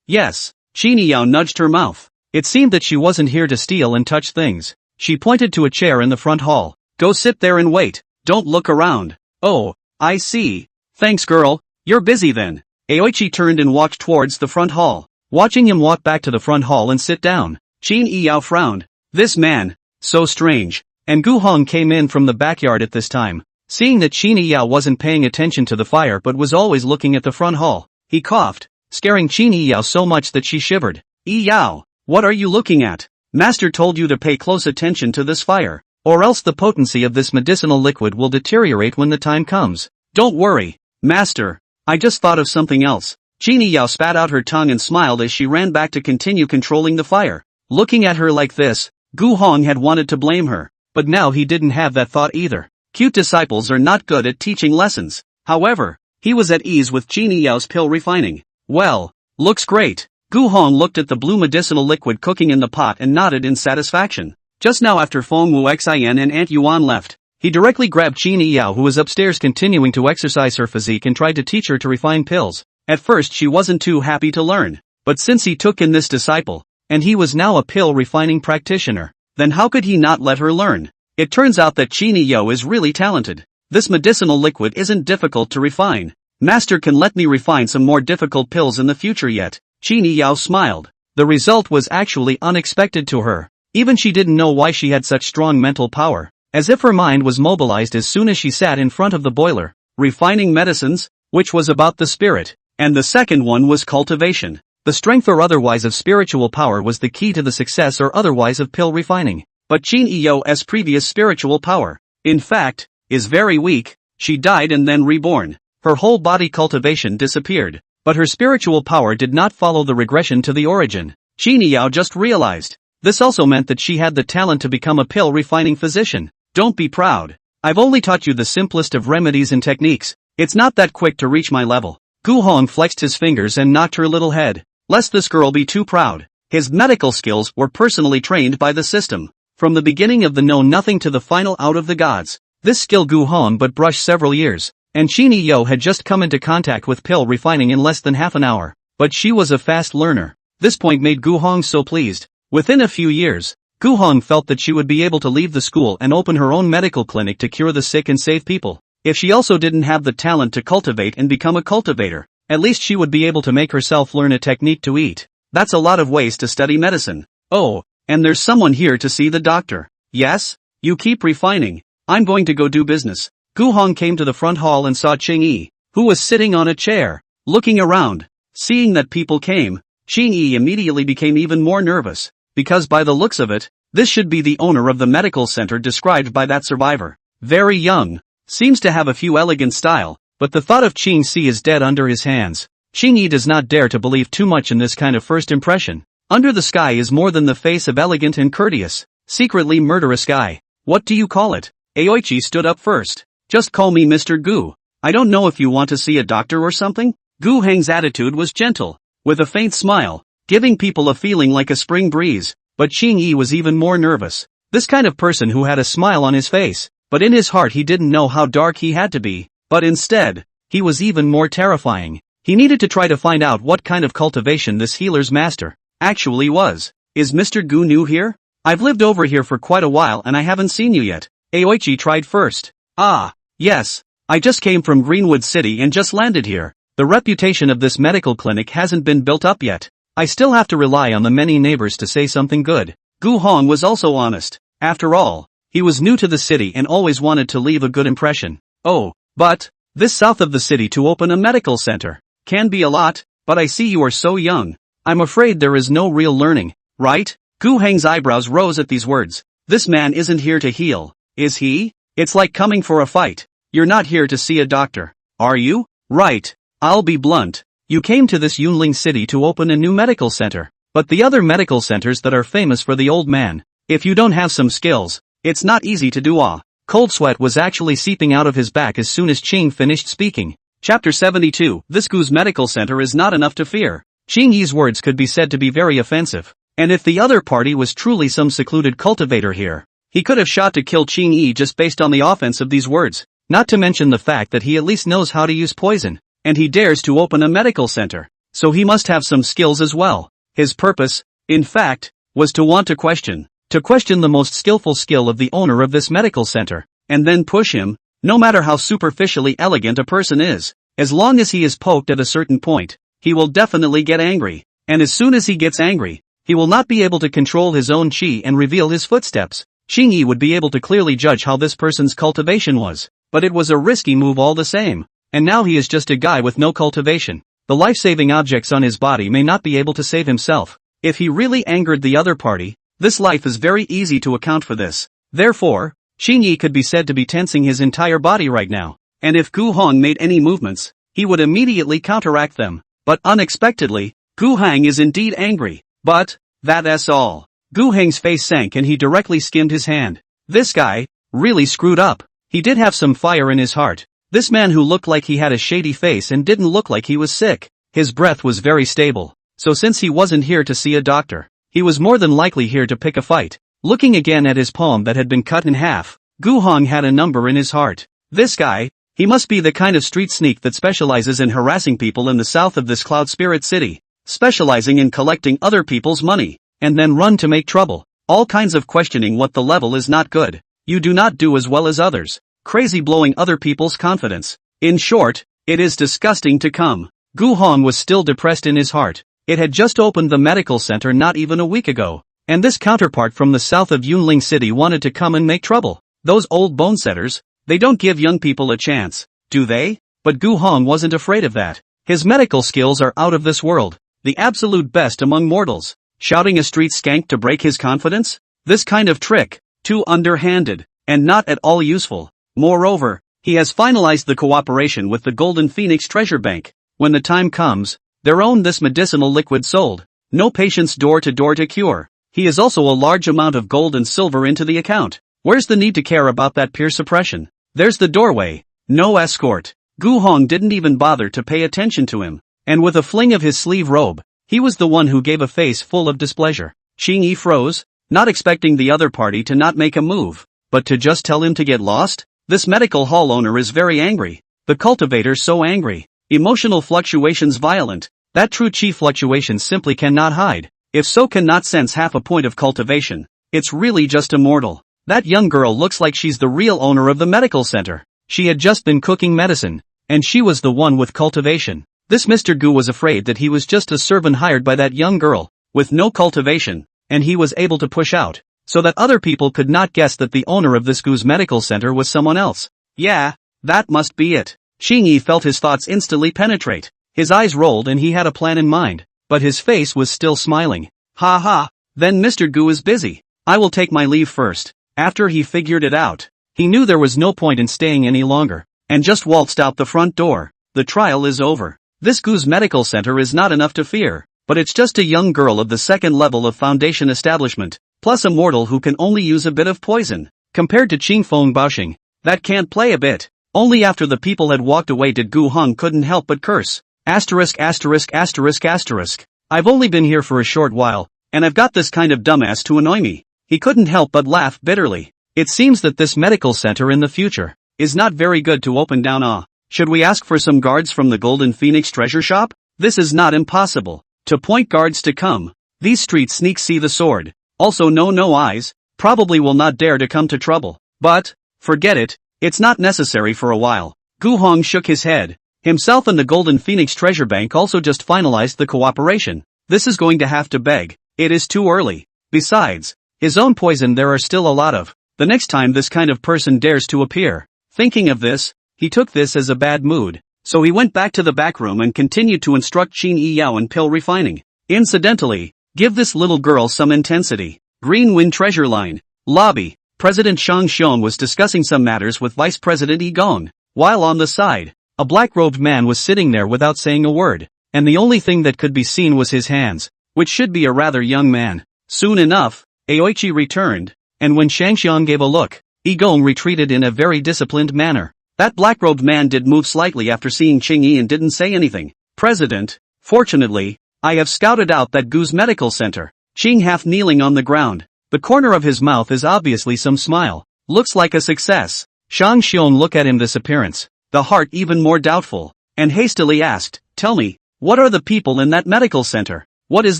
Yes. Xingyi Yao nudged her mouth. It seemed that she wasn't here to steal and touch things. She pointed to a chair in the front hall. Go sit there and wait, don't look around. Oh, I see. Thanks girl, you're busy then. Aoichi turned and walked towards the front hall. Watching him walk back to the front hall and sit down, Xingyi Yao frowned. This man, so strange. And Gu Hong came in from the backyard at this time. Seeing that Xingyi Yao wasn't paying attention to the fire but was always looking at the front hall, he coughed, scaring Xingyi Yao so much that she shivered. Yao, what are you looking at? Master told you to pay close attention to this fire, or else the potency of this medicinal liquid will deteriorate when the time comes. Don't worry, Master, I just thought of something else. Xingyi Yao spat out her tongue and smiled as she ran back to continue controlling the fire. Looking at her like this, Gu Hong had wanted to blame her, but now he didn't have that thought either. Cute disciples are not good at teaching lessons. However, he was at ease with Xingyi Yao's pill refining. Well, looks great. Gu Hong looked at the blue medicinal liquid cooking in the pot and nodded in satisfaction. Just now after Feng Wu Xian and Aunt Yuan left, he directly grabbed Xingyi Yao who was upstairs continuing to exercise her physique and tried to teach her to refine pills. At first she wasn't too happy to learn, but since he took in this disciple, and he was now a pill refining practitioner, then how could he not let her learn? It turns out that Xingyi Yao is really talented. This medicinal liquid isn't difficult to refine. Master can let me refine some more difficult pills in the future yet. Xingyi Yao smiled. The result was actually unexpected to her. Even she didn't know why she had such strong mental power, as if her mind was mobilized as soon as she sat in front of the boiler. Refining medicines, which was about the spirit, and the second one was cultivation. The strength or otherwise of spiritual power was the key to the success or otherwise of pill refining. But Chin Eo's previous spiritual power, in fact, is very weak. She died and then reborn. Her whole body cultivation disappeared. But her spiritual power did not follow the regression to the origin. Chin Eo just realized. This also meant that she had the talent to become a pill refining physician. Don't be proud. I've only taught you the simplest of remedies and techniques. It's not that quick to reach my level. Gu Hong flexed his fingers and knocked her little head. Lest this girl be too proud. His medical skills were personally trained by the system. From the beginning of the know-nothing to the final out of the gods. This skill Gu Hong but brushed several years. And Chin Eo had just come into contact with pill refining in less than half an hour. But she was a fast learner. This point made Gu Hong so pleased. Within a few years, Gu Hong felt that she would be able to leave the school and open her own medical clinic to cure the sick and save people. If she also didn't have the talent to cultivate and become a cultivator, at least she would be able to make herself learn a technique to eat. That's a lot of ways to study medicine. Oh, and there's someone here to see the doctor. Yes? You keep refining. I'm going to go do business. Gu Hong came to the front hall and saw Ching Yi, who was sitting on a chair, looking around. Seeing that people came, Ching Yi immediately became even more nervous, because by the looks of it, this should be the owner of the medical center described by that survivor. Very young, seems to have a few elegant style, but the thought of Ching Si is dead under his hands. Ching Yi does not dare to believe too much in this kind of first impression. Under the sky is more than the face of elegant and courteous, secretly murderous guy. What do you call it? Aoichi stood up first. Just call me Mr. Gu. I don't know if you want to see a doctor or something? Gu Heng's attitude was gentle, with a faint smile, giving people a feeling like a spring breeze, but Ching Yi was even more nervous. This kind of person who had a smile on his face, but in his heart he didn't know how dark he had to be, but instead, he was even more terrifying. He needed to try to find out what kind of cultivation this healer's master actually was. Is Mr. Gu new here? I've lived over here for quite a while and I haven't seen you yet. Aoichi tried first. Ah, yes. I just came from Greenwood City and just landed here. The reputation of this medical clinic hasn't been built up yet. I still have to rely on the many neighbors to say something good. Gu Hong was also honest. After all, he was new to the city and always wanted to leave a good impression. Oh, but, this south of the city to open a medical center can be a lot, but I see you are so young. I'm afraid there is no real learning, right? Gu Heng's eyebrows rose at these words. This man isn't here to heal, is he? It's like coming for a fight. You're not here to see a doctor, are you? Right. I'll be blunt. You came to this Yunling city to open a new medical center, but the other medical centers that are famous for the old man. If you don't have some skills, it's not easy to do. Cold sweat was actually seeping out of his back as soon as Ching finished speaking. Chapter 72. This Gu's medical center is not enough to fear. Ching Yi's words could be said to be very offensive. And if the other party was truly some secluded cultivator here, he could have shot to kill Ching Yi just based on the offense of these words. Not to mention the fact that he at least knows how to use poison. And he dares to open a medical center. So he must have some skills as well. His purpose, in fact, was to want to question the most skillful skill of the owner of this medical center, and then push him, no matter how superficially elegant a person is. As long as he is poked at a certain point, he will definitely get angry. And as soon as he gets angry, he will not be able to control his own chi and reveal his footsteps. Ching Yi would be able to clearly judge how this person's cultivation was, but it was a risky move all the same. And now he is just a guy with no cultivation. The life-saving objects on his body may not be able to save himself. If he really angered the other party, this life is very easy to account for this. Therefore, Ching Yi could be said to be tensing his entire body right now. And if Gu Hong made any movements, he would immediately counteract them. But unexpectedly, Gu Hang is indeed angry. But, that's all. Gu Heng's face sank and he directly skimmed his hand. This guy, really screwed up. He did have some fire in his heart. This man who looked like he had a shady face and didn't look like he was sick. His breath was very stable. So since he wasn't here to see a doctor, he was more than likely here to pick a fight. Looking again at his palm that had been cut in half, Gu Hong had a number in his heart. This guy, he must be the kind of street sneak that specializes in harassing people in the south of this Cloud Spirit City, specializing in collecting other people's money, and then run to make trouble. All kinds of questioning what the level is not good. You do not do as well as others. Crazy blowing other people's confidence. In short, it is disgusting to come. Gu Hong was still depressed in his heart. It had just opened the medical center not even a week ago. And this counterpart from the south of Yunling City wanted to come and make trouble. Those old bone setters, they don't give young people a chance, do they? But Gu Hong wasn't afraid of that. His medical skills are out of this world. the absolute best among mortals. Shouting a street skank to break his confidence? This kind of trick, too underhanded, and not at all useful. Moreover, he has finalized the cooperation with the Golden Phoenix Treasure Bank. When the time comes, their own this medicinal liquid sold. No patients door to door to cure. He has also a large amount of gold and silver into the account. Where's the need to care about that peer suppression? There's the doorway. No escort. Gu Hong didn't even bother to pay attention to him. And with a fling of his sleeve robe, he was the one who gave a face full of displeasure. Qing Yi froze, not expecting the other party to not make a move, but to just tell him to get lost? This medical hall owner is very angry. The cultivator so angry. Emotional fluctuations violent. That true chi fluctuations simply cannot hide. If so cannot sense half a point of cultivation. It's really just immortal. That young girl looks like she's the real owner of the medical center. She had just been cooking medicine, and she was the one with cultivation. This Mr. Gu was afraid that he was just a servant hired by that young girl, with no cultivation, and he was able to push out, so that other people could not guess that the owner of this Gu's medical center was someone else. Yeah, that must be it. Qing Yi felt his thoughts instantly penetrate. His eyes rolled and he had a plan in mind, but his face was still smiling. Ha ha, then Mr. Gu is busy. I will take my leave first. After he figured it out, he knew there was no point in staying any longer, and just waltzed out the front door. The trial is over. This Gu's medical center is not enough to fear, but it's just a young girl of the second level of foundation establishment, plus a mortal who can only use a bit of poison. Compared to Qing Feng Baoxing, that can't play a bit. Only after the people had walked away did Gu Hong couldn't help but curse. Asterisk asterisk asterisk asterisk. I've only been here for a short while, and I've got this kind of dumbass to annoy me. He couldn't help but laugh bitterly. It seems that this medical center in the future is not very good to open down. Should we ask for some guards from the Golden Phoenix treasure shop? This is not impossible. To point guards to come. These street sneaks see the sword. Also no eyes, probably will not dare to come to trouble. But, forget it, it's not necessary for a while. Gu Hong shook his head. Himself and the Golden Phoenix Treasure Bank also just finalized the cooperation. This is going to have to beg. It is too early. Besides, his own poison there are still a lot of. The next time this kind of person dares to appear. Thinking of this, he took this as a bad mood, so he went back to the back room and continued to instruct Qin Yi Yao in pill refining. Incidentally, give this little girl some intensity. Green Wind Treasure Line. Lobby. President Shang Xiong was discussing some matters with Vice President Yi Gong. While on the side, a black-robed man was sitting there without saying a word, and the only thing that could be seen was his hands, which should be a rather young man. Soon enough, Aoichi returned, and when Shang Xiong gave a look, Yi Gong retreated in a very disciplined manner. That black-robed man did move slightly after seeing Qing Yi and didn't say anything. President, fortunately, I have scouted out that Gu's medical center. Qing half kneeling on the ground. The corner of his mouth is obviously some smile. Looks like a success. Shang Xiong looked at him this appearance, the heart even more doubtful, and hastily asked, tell me, what are the people in that medical center? What is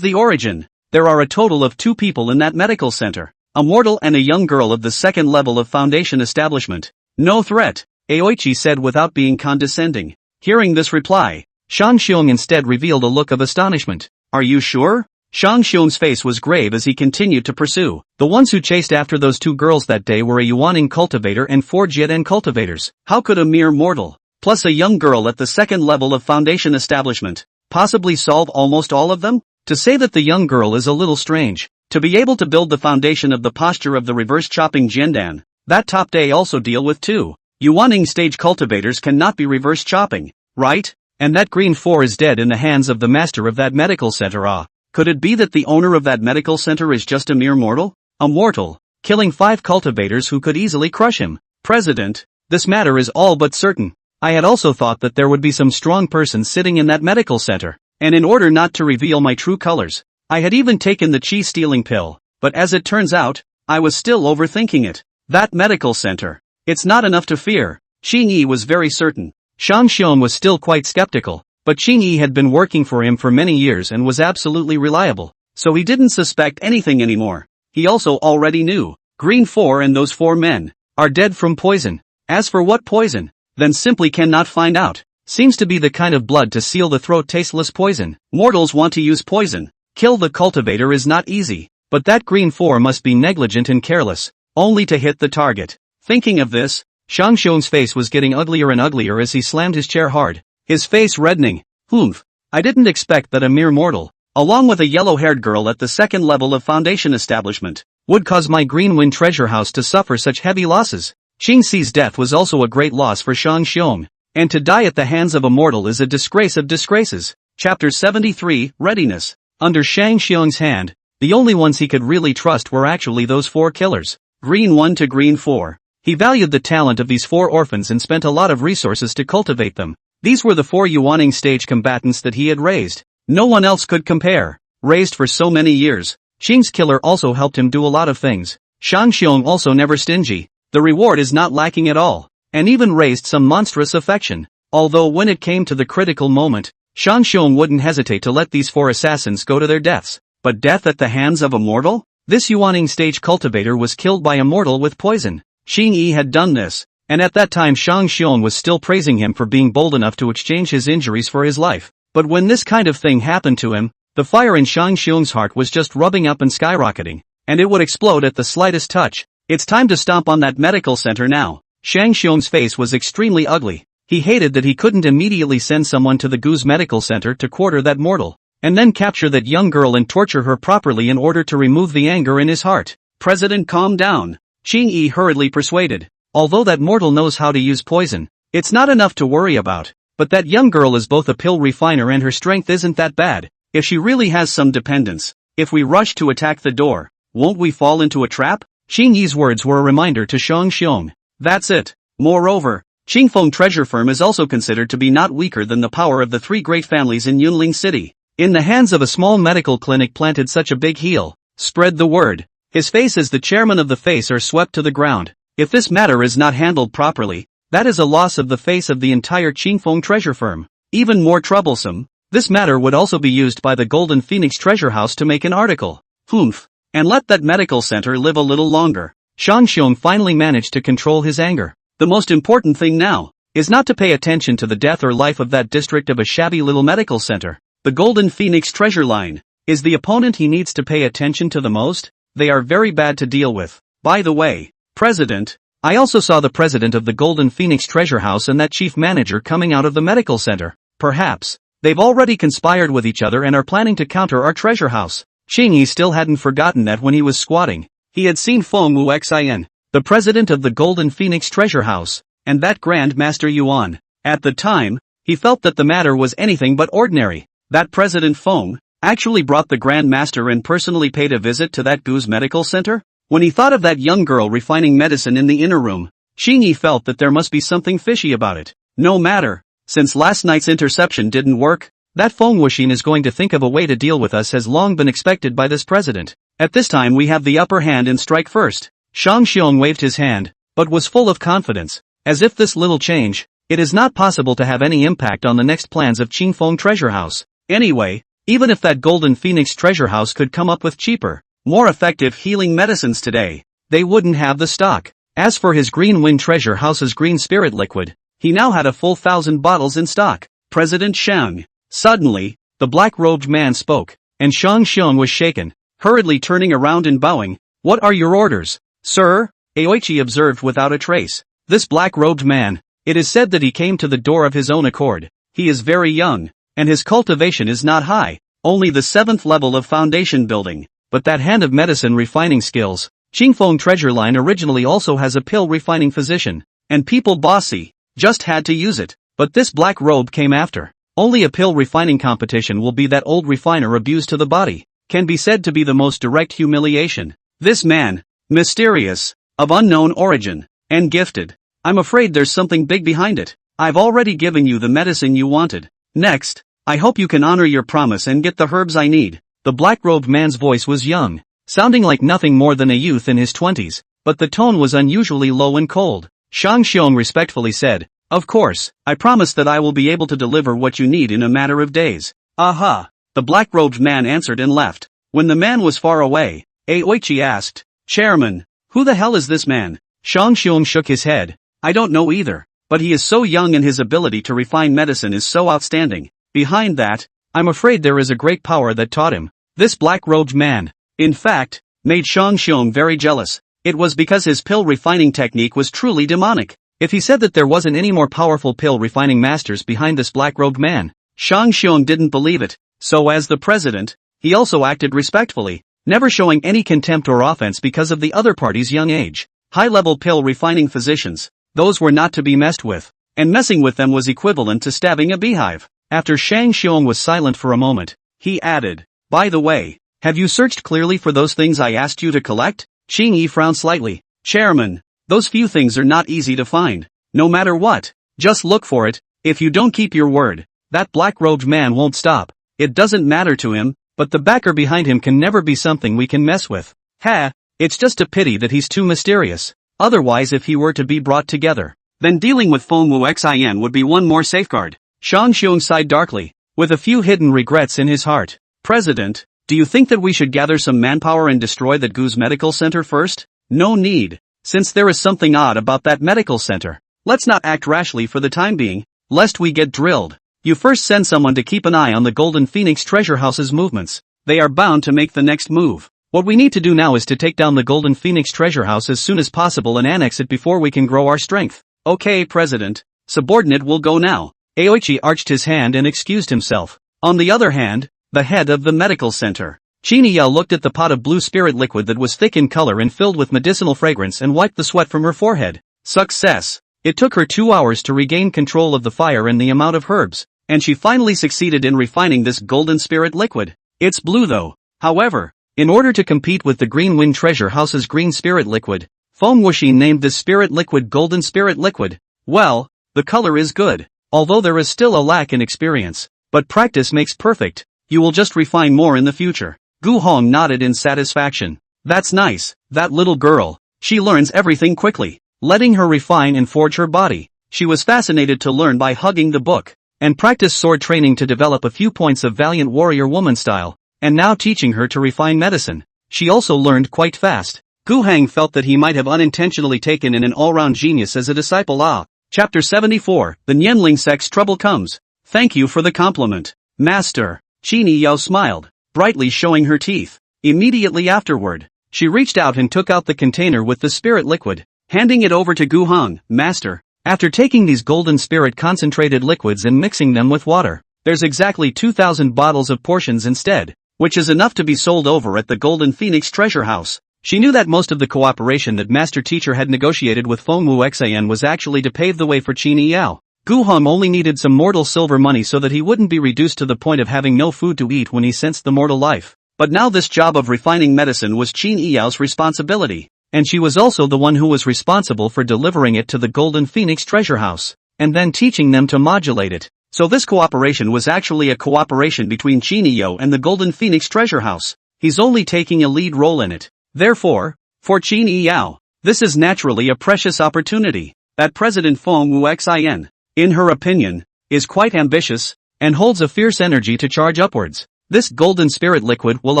the origin? There are a total of 2 people in that medical center. A mortal and a young girl of the second level of foundation establishment. No threat, Aoichi said without being condescending. Hearing this reply, Shang Xiong instead revealed a look of astonishment. Are you sure? Shang Xiong's face was grave as he continued to pursue. The ones who chased after those 2 girls that day were a Yuaning cultivator and 4 Jieden cultivators. How could a mere mortal, plus a young girl at the second level of foundation establishment, possibly solve almost all of them? To say that the young girl is a little strange. To be able to build the foundation of the posture of the reverse chopping Jiandan, that top day also deal with 2. Yuaning stage cultivators cannot be reverse chopping, right? And that green 4 is dead in the hands of the master of that medical center. Could it be that the owner of that medical center is just a mere mortal? A mortal, killing 5 cultivators who could easily crush him. President, this matter is all but certain. I had also thought that there would be some strong person sitting in that medical center, and in order not to reveal my true colors, I had even taken the chi stealing pill, but as it turns out, I was still overthinking it. That medical center. It's not enough to fear. Qing Yi was very certain. Shang Xiong was still quite skeptical, but Qing Yi had been working for him for many years and was absolutely reliable, so he didn't suspect anything anymore. He also already knew, Green 4 and those 4 men are dead from poison. As for what poison, then simply cannot find out. Seems to be the kind of blood to seal the throat tasteless poison. Mortals want to use poison. Kill the cultivator is not easy, but that Green 4 must be negligent and careless, only to hit the target. Thinking of this, Shang Xiong's face was getting uglier and uglier as he slammed his chair hard, his face reddening. Humph, I didn't expect that a mere mortal, along with a yellow-haired girl at the second level of foundation establishment, would cause my Green Wind treasure house to suffer such heavy losses. Xing Xi's death was also a great loss for Shang Xiong, and to die at the hands of a mortal is a disgrace of disgraces. Chapter 73, Readiness. Under Shang Xiong's hand, the only ones he could really trust were actually those 4 killers. Green 1 to Green 4. He valued the talent of these 4 orphans and spent a lot of resources to cultivate them. These were the 4 Yuaning stage combatants that he had raised. No one else could compare. Raised for so many years, Xing's killer also helped him do a lot of things. Shang Xiong also never stingy. The reward is not lacking at all, and even raised some monstrous affection. Although when it came to the critical moment, Shang Xiong wouldn't hesitate to let these 4 assassins go to their deaths. But death at the hands of a mortal? This Yuaning stage cultivator was killed by a mortal with poison. Xing Yi had done this, and at that time Shang Xiong was still praising him for being bold enough to exchange his injuries for his life. But when this kind of thing happened to him, the fire in Shang Xiong's heart was just rubbing up and skyrocketing, and it would explode at the slightest touch. It's time to stomp on that medical center now. Shang Xiong's face was extremely ugly. He hated that he couldn't immediately send someone to the Gu's medical center to quarter that mortal, and then capture that young girl and torture her properly in order to remove the anger in his heart. President, calm down. Xing Yi hurriedly persuaded. Although that mortal knows how to use poison, it's not enough to worry about. But that young girl is both a pill refiner and her strength isn't that bad. If she really has some dependence, if we rush to attack the door, won't we fall into a trap? Xing Yi's words were a reminder to Shang Xiong. That's it. Moreover, Qingfeng Treasure Firm is also considered to be not weaker than the power of the 3 great families in Yunling City. In the hands of a small medical clinic planted such a big heel. Spread the word. His face as the chairman of the face are swept to the ground. If this matter is not handled properly, that is a loss of the face of the entire Qingfeng Treasure Firm. Even more troublesome, this matter would also be used by the Golden Phoenix Treasure House to make an article. Humph. And let that medical center live a little longer. Shang Xiong finally managed to control his anger. The most important thing now is not to pay attention to the death or life of that district of a shabby little medical center. The Golden Phoenix Treasure Line is the opponent he needs to pay attention to the most. They are very bad to deal with. By the way, President, I also saw the president of the Golden Phoenix Treasure House and that chief manager coming out of the medical center. Perhaps they've already conspired with each other and are planning to counter our treasure house. Xing Yi still hadn't forgotten that when he was squatting, he had seen Feng Wuxin, the president of the Golden Phoenix Treasure House, and that Grand Master Yuan. At the time, he felt that the matter was anything but ordinary. That President Feng actually brought the Grand Master and personally paid a visit to that Gu's medical center? When he thought of that young girl refining medicine in the inner room, Xing Yi felt that there must be something fishy about it. No matter, since last night's interception didn't work, that Feng Wuxin is going to think of a way to deal with us has long been expected by this president. At this time we have the upper hand and strike first. Shang Xiong waved his hand, but was full of confidence, as if this little change, it is not possible to have any impact on the next plans of Qingfeng Treasure House. Anyway, even if that Golden Phoenix Treasure House could come up with cheaper, more effective healing medicines today, they wouldn't have the stock. As for his Green Wind Treasure House's green spirit liquid, he now had a full 1,000 bottles in stock. President Shang. Suddenly, the black-robed man spoke, and Shang Xiong was shaken, hurriedly turning around and bowing. What are your orders, sir? Aoichi observed without a trace. This black-robed man, it is said that he came to the door of his own accord. He is very young, and his cultivation is not high, only the 7th level of foundation building. But that hand of medicine refining skills, Qingfeng Treasure Line originally also has a pill refining physician, and people bossy, just had to use it. But this black robe came after. Only a pill refining competition will be that old refiner abused to the body, can be said to be the most direct humiliation. This man, mysterious, of unknown origin, and gifted. I'm afraid there's something big behind it. I've already given you the medicine you wanted. Next, I hope you can honor your promise and get the herbs I need. The black-robed man's voice was young, sounding like nothing more than a youth in his 20s, but the tone was unusually low and cold. Shang Xiong respectfully said, of course, I promise that I will be able to deliver what you need in a matter of days. Aha! The black-robed man answered and left. When the man was far away, Aoichi asked, Chairman, who the hell is this man? Shang Xiong shook his head. I don't know either, but he is so young and his ability to refine medicine is so outstanding. Behind that, I'm afraid there is a great power that taught him. This black-robed man, in fact, made Shang Xiong very jealous. It was because his pill refining technique was truly demonic. If he said that there wasn't any more powerful pill refining masters behind this black-robed man, Shang Xiong didn't believe it, so as the president, he also acted respectfully, never showing any contempt or offense because of the other party's young age. High-level pill refining physicians, those were not to be messed with, and messing with them was equivalent to stabbing a beehive. After Shang Xiong was silent for a moment, he added, "By the way, have you searched clearly for those things I asked you to collect?" Qing Yi frowned slightly. "Chairman, those few things are not easy to find. No matter what, just look for it. If you don't keep your word, that black-robed man won't stop. It doesn't matter to him, but the backer behind him can never be something we can mess with. Ha, it's just a pity that he's too mysterious. Otherwise, if he were to be brought together, then dealing with Feng Wu Xin would be one more safeguard." Shang Xiong sighed darkly, with a few hidden regrets in his heart. "President, do you think that we should gather some manpower and destroy that Gu's medical center first?" "No need, since there is something odd about that medical center. Let's not act rashly for the time being, lest we get drilled. You first send someone to keep an eye on the Golden Phoenix Treasure House's movements. They are bound to make the next move. What we need to do now is to take down the Golden Phoenix Treasure House as soon as possible and annex it before we can grow our strength." "Okay, President. Subordinate will go now." Aoichi arched his hand and excused himself. On the other hand, the head of the medical center, Qin Yao, looked at the pot of blue spirit liquid that was thick in color and filled with medicinal fragrance and wiped the sweat from her forehead. Success! It took her 2 hours to regain control of the fire and the amount of herbs, and she finally succeeded in refining this golden spirit liquid. It's blue though. However, in order to compete with the Green Wind Treasure House's green spirit liquid, Feng Wuxi named this spirit liquid Golden Spirit Liquid. Well, the color is good, although there is still a lack in experience, but practice makes perfect. You will just refine more in the future. Gu Hong nodded in satisfaction. That's nice, that little girl. She learns everything quickly. Letting her refine and forge her body, she was fascinated to learn by hugging the book, and practice sword training to develop a few points of valiant warrior woman style, and now teaching her to refine medicine. She also learned quite fast. Gu Heng felt that he might have unintentionally taken in an all-round genius as a disciple. Chapter 74, The Nianling Sect's Trouble Comes. Thank you for the compliment, Master. Qin Yao smiled, brightly showing her teeth. Immediately afterward, she reached out and took out the container with the spirit liquid, handing it over to Gu Hong. "Master, after taking these golden spirit concentrated liquids and mixing them with water, there's exactly 2,000 bottles of portions instead, which is enough to be sold over at the Golden Phoenix Treasure House." She knew that most of the cooperation that Master Teacher had negotiated with Feng Wu Xian was actually to pave the way for Qin Yao. Gu Hong only needed some mortal silver money so that he wouldn't be reduced to the point of having no food to eat when he sensed the mortal life. But now this job of refining medicine was Qin Yao's responsibility, and she was also the one who was responsible for delivering it to the Golden Phoenix Treasure House, and then teaching them to modulate it. So this cooperation was actually a cooperation between Qin Yao and the Golden Phoenix Treasure House. He's only taking a lead role in it. Therefore, for Qin Yao, this is naturally a precious opportunity. That President Feng Wu Xian, in her opinion, is quite ambitious, and holds a fierce energy to charge upwards. This golden spirit liquid will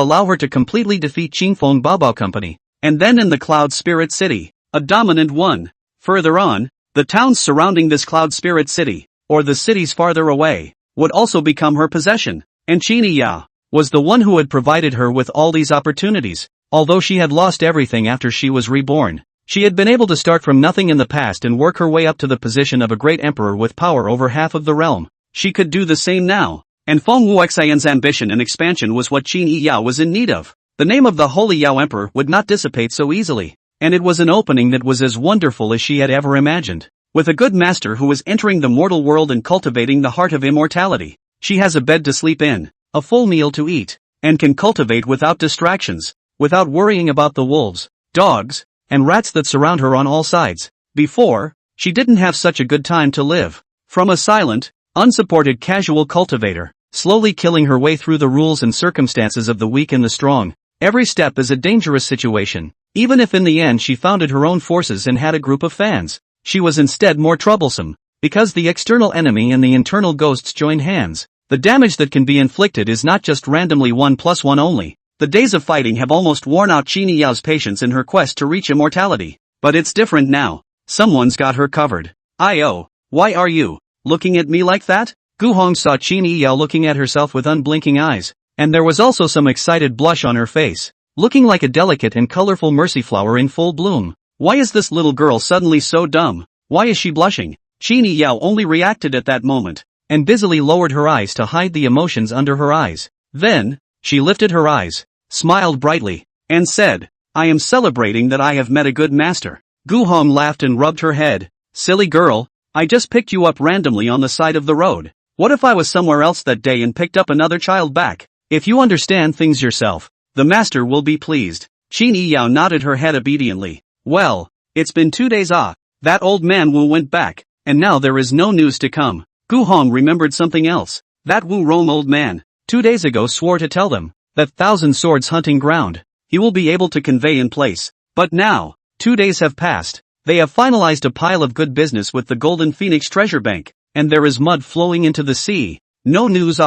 allow her to completely defeat Qingfeng Baobao Company, and then in the Cloud Spirit City, a dominant one. Further on, the towns surrounding this Cloud Spirit City, or the cities farther away, would also become her possession, and Qin Yao was the one who had provided her with all these opportunities. Although she had lost everything after she was reborn, she had been able to start from nothing in the past and work her way up to the position of a great emperor with power over half of the realm. She could do the same now, and Feng Wu Xian's ambition and expansion was what Qin Yao was in need of. The name of the Holy Yao Emperor would not dissipate so easily, and it was an opening that was as wonderful as she had ever imagined. With a good master who was entering the mortal world and cultivating the heart of immortality, she has a bed to sleep in, a full meal to eat, and can cultivate without distractions, without worrying about the wolves, dogs, and rats that surround her on all sides. Before, she didn't have such a good time to live. From a silent, unsupported casual cultivator, slowly killing her way through the rules and circumstances of the weak and the strong, every step is a dangerous situation. Even if in the end she founded her own forces and had a group of fans, she was instead more troublesome, because the external enemy and the internal ghosts joined hands. The damage that can be inflicted is not just randomly 1+1 only. The days of fighting have almost worn out Qin Yao's patience in her quest to reach immortality. But it's different now. Someone's got her covered. Why are you looking at me like that? Gu Hong saw Qin Yao looking at herself with unblinking eyes, and there was also some excited blush on her face, looking like a delicate and colorful mercy flower in full bloom. Why is this little girl suddenly so dumb? Why is she blushing? Qin Yao only reacted at that moment, and busily lowered her eyes to hide the emotions under her eyes. Then, she lifted her eyes, smiled brightly, and said, "I am celebrating that I have met a good master." Gu Hong laughed and rubbed her head. "Silly girl, I just picked you up randomly on the side of the road. What if I was somewhere else that day and picked up another child back? If you understand things yourself, the master will be pleased." Qin Yiyao nodded her head obediently. "Well, it's been 2 days. That old man Wu went back, and now there is no news to come." Gu Hong remembered something else. That Wu Rong old man, 2 days ago swore to tell them that Thousand Swords hunting ground he will be able to convey in place. But now, 2 days have passed. They have finalized a pile of good business with the Golden Phoenix Treasure Bank, and there is mud flowing into the sea. No news.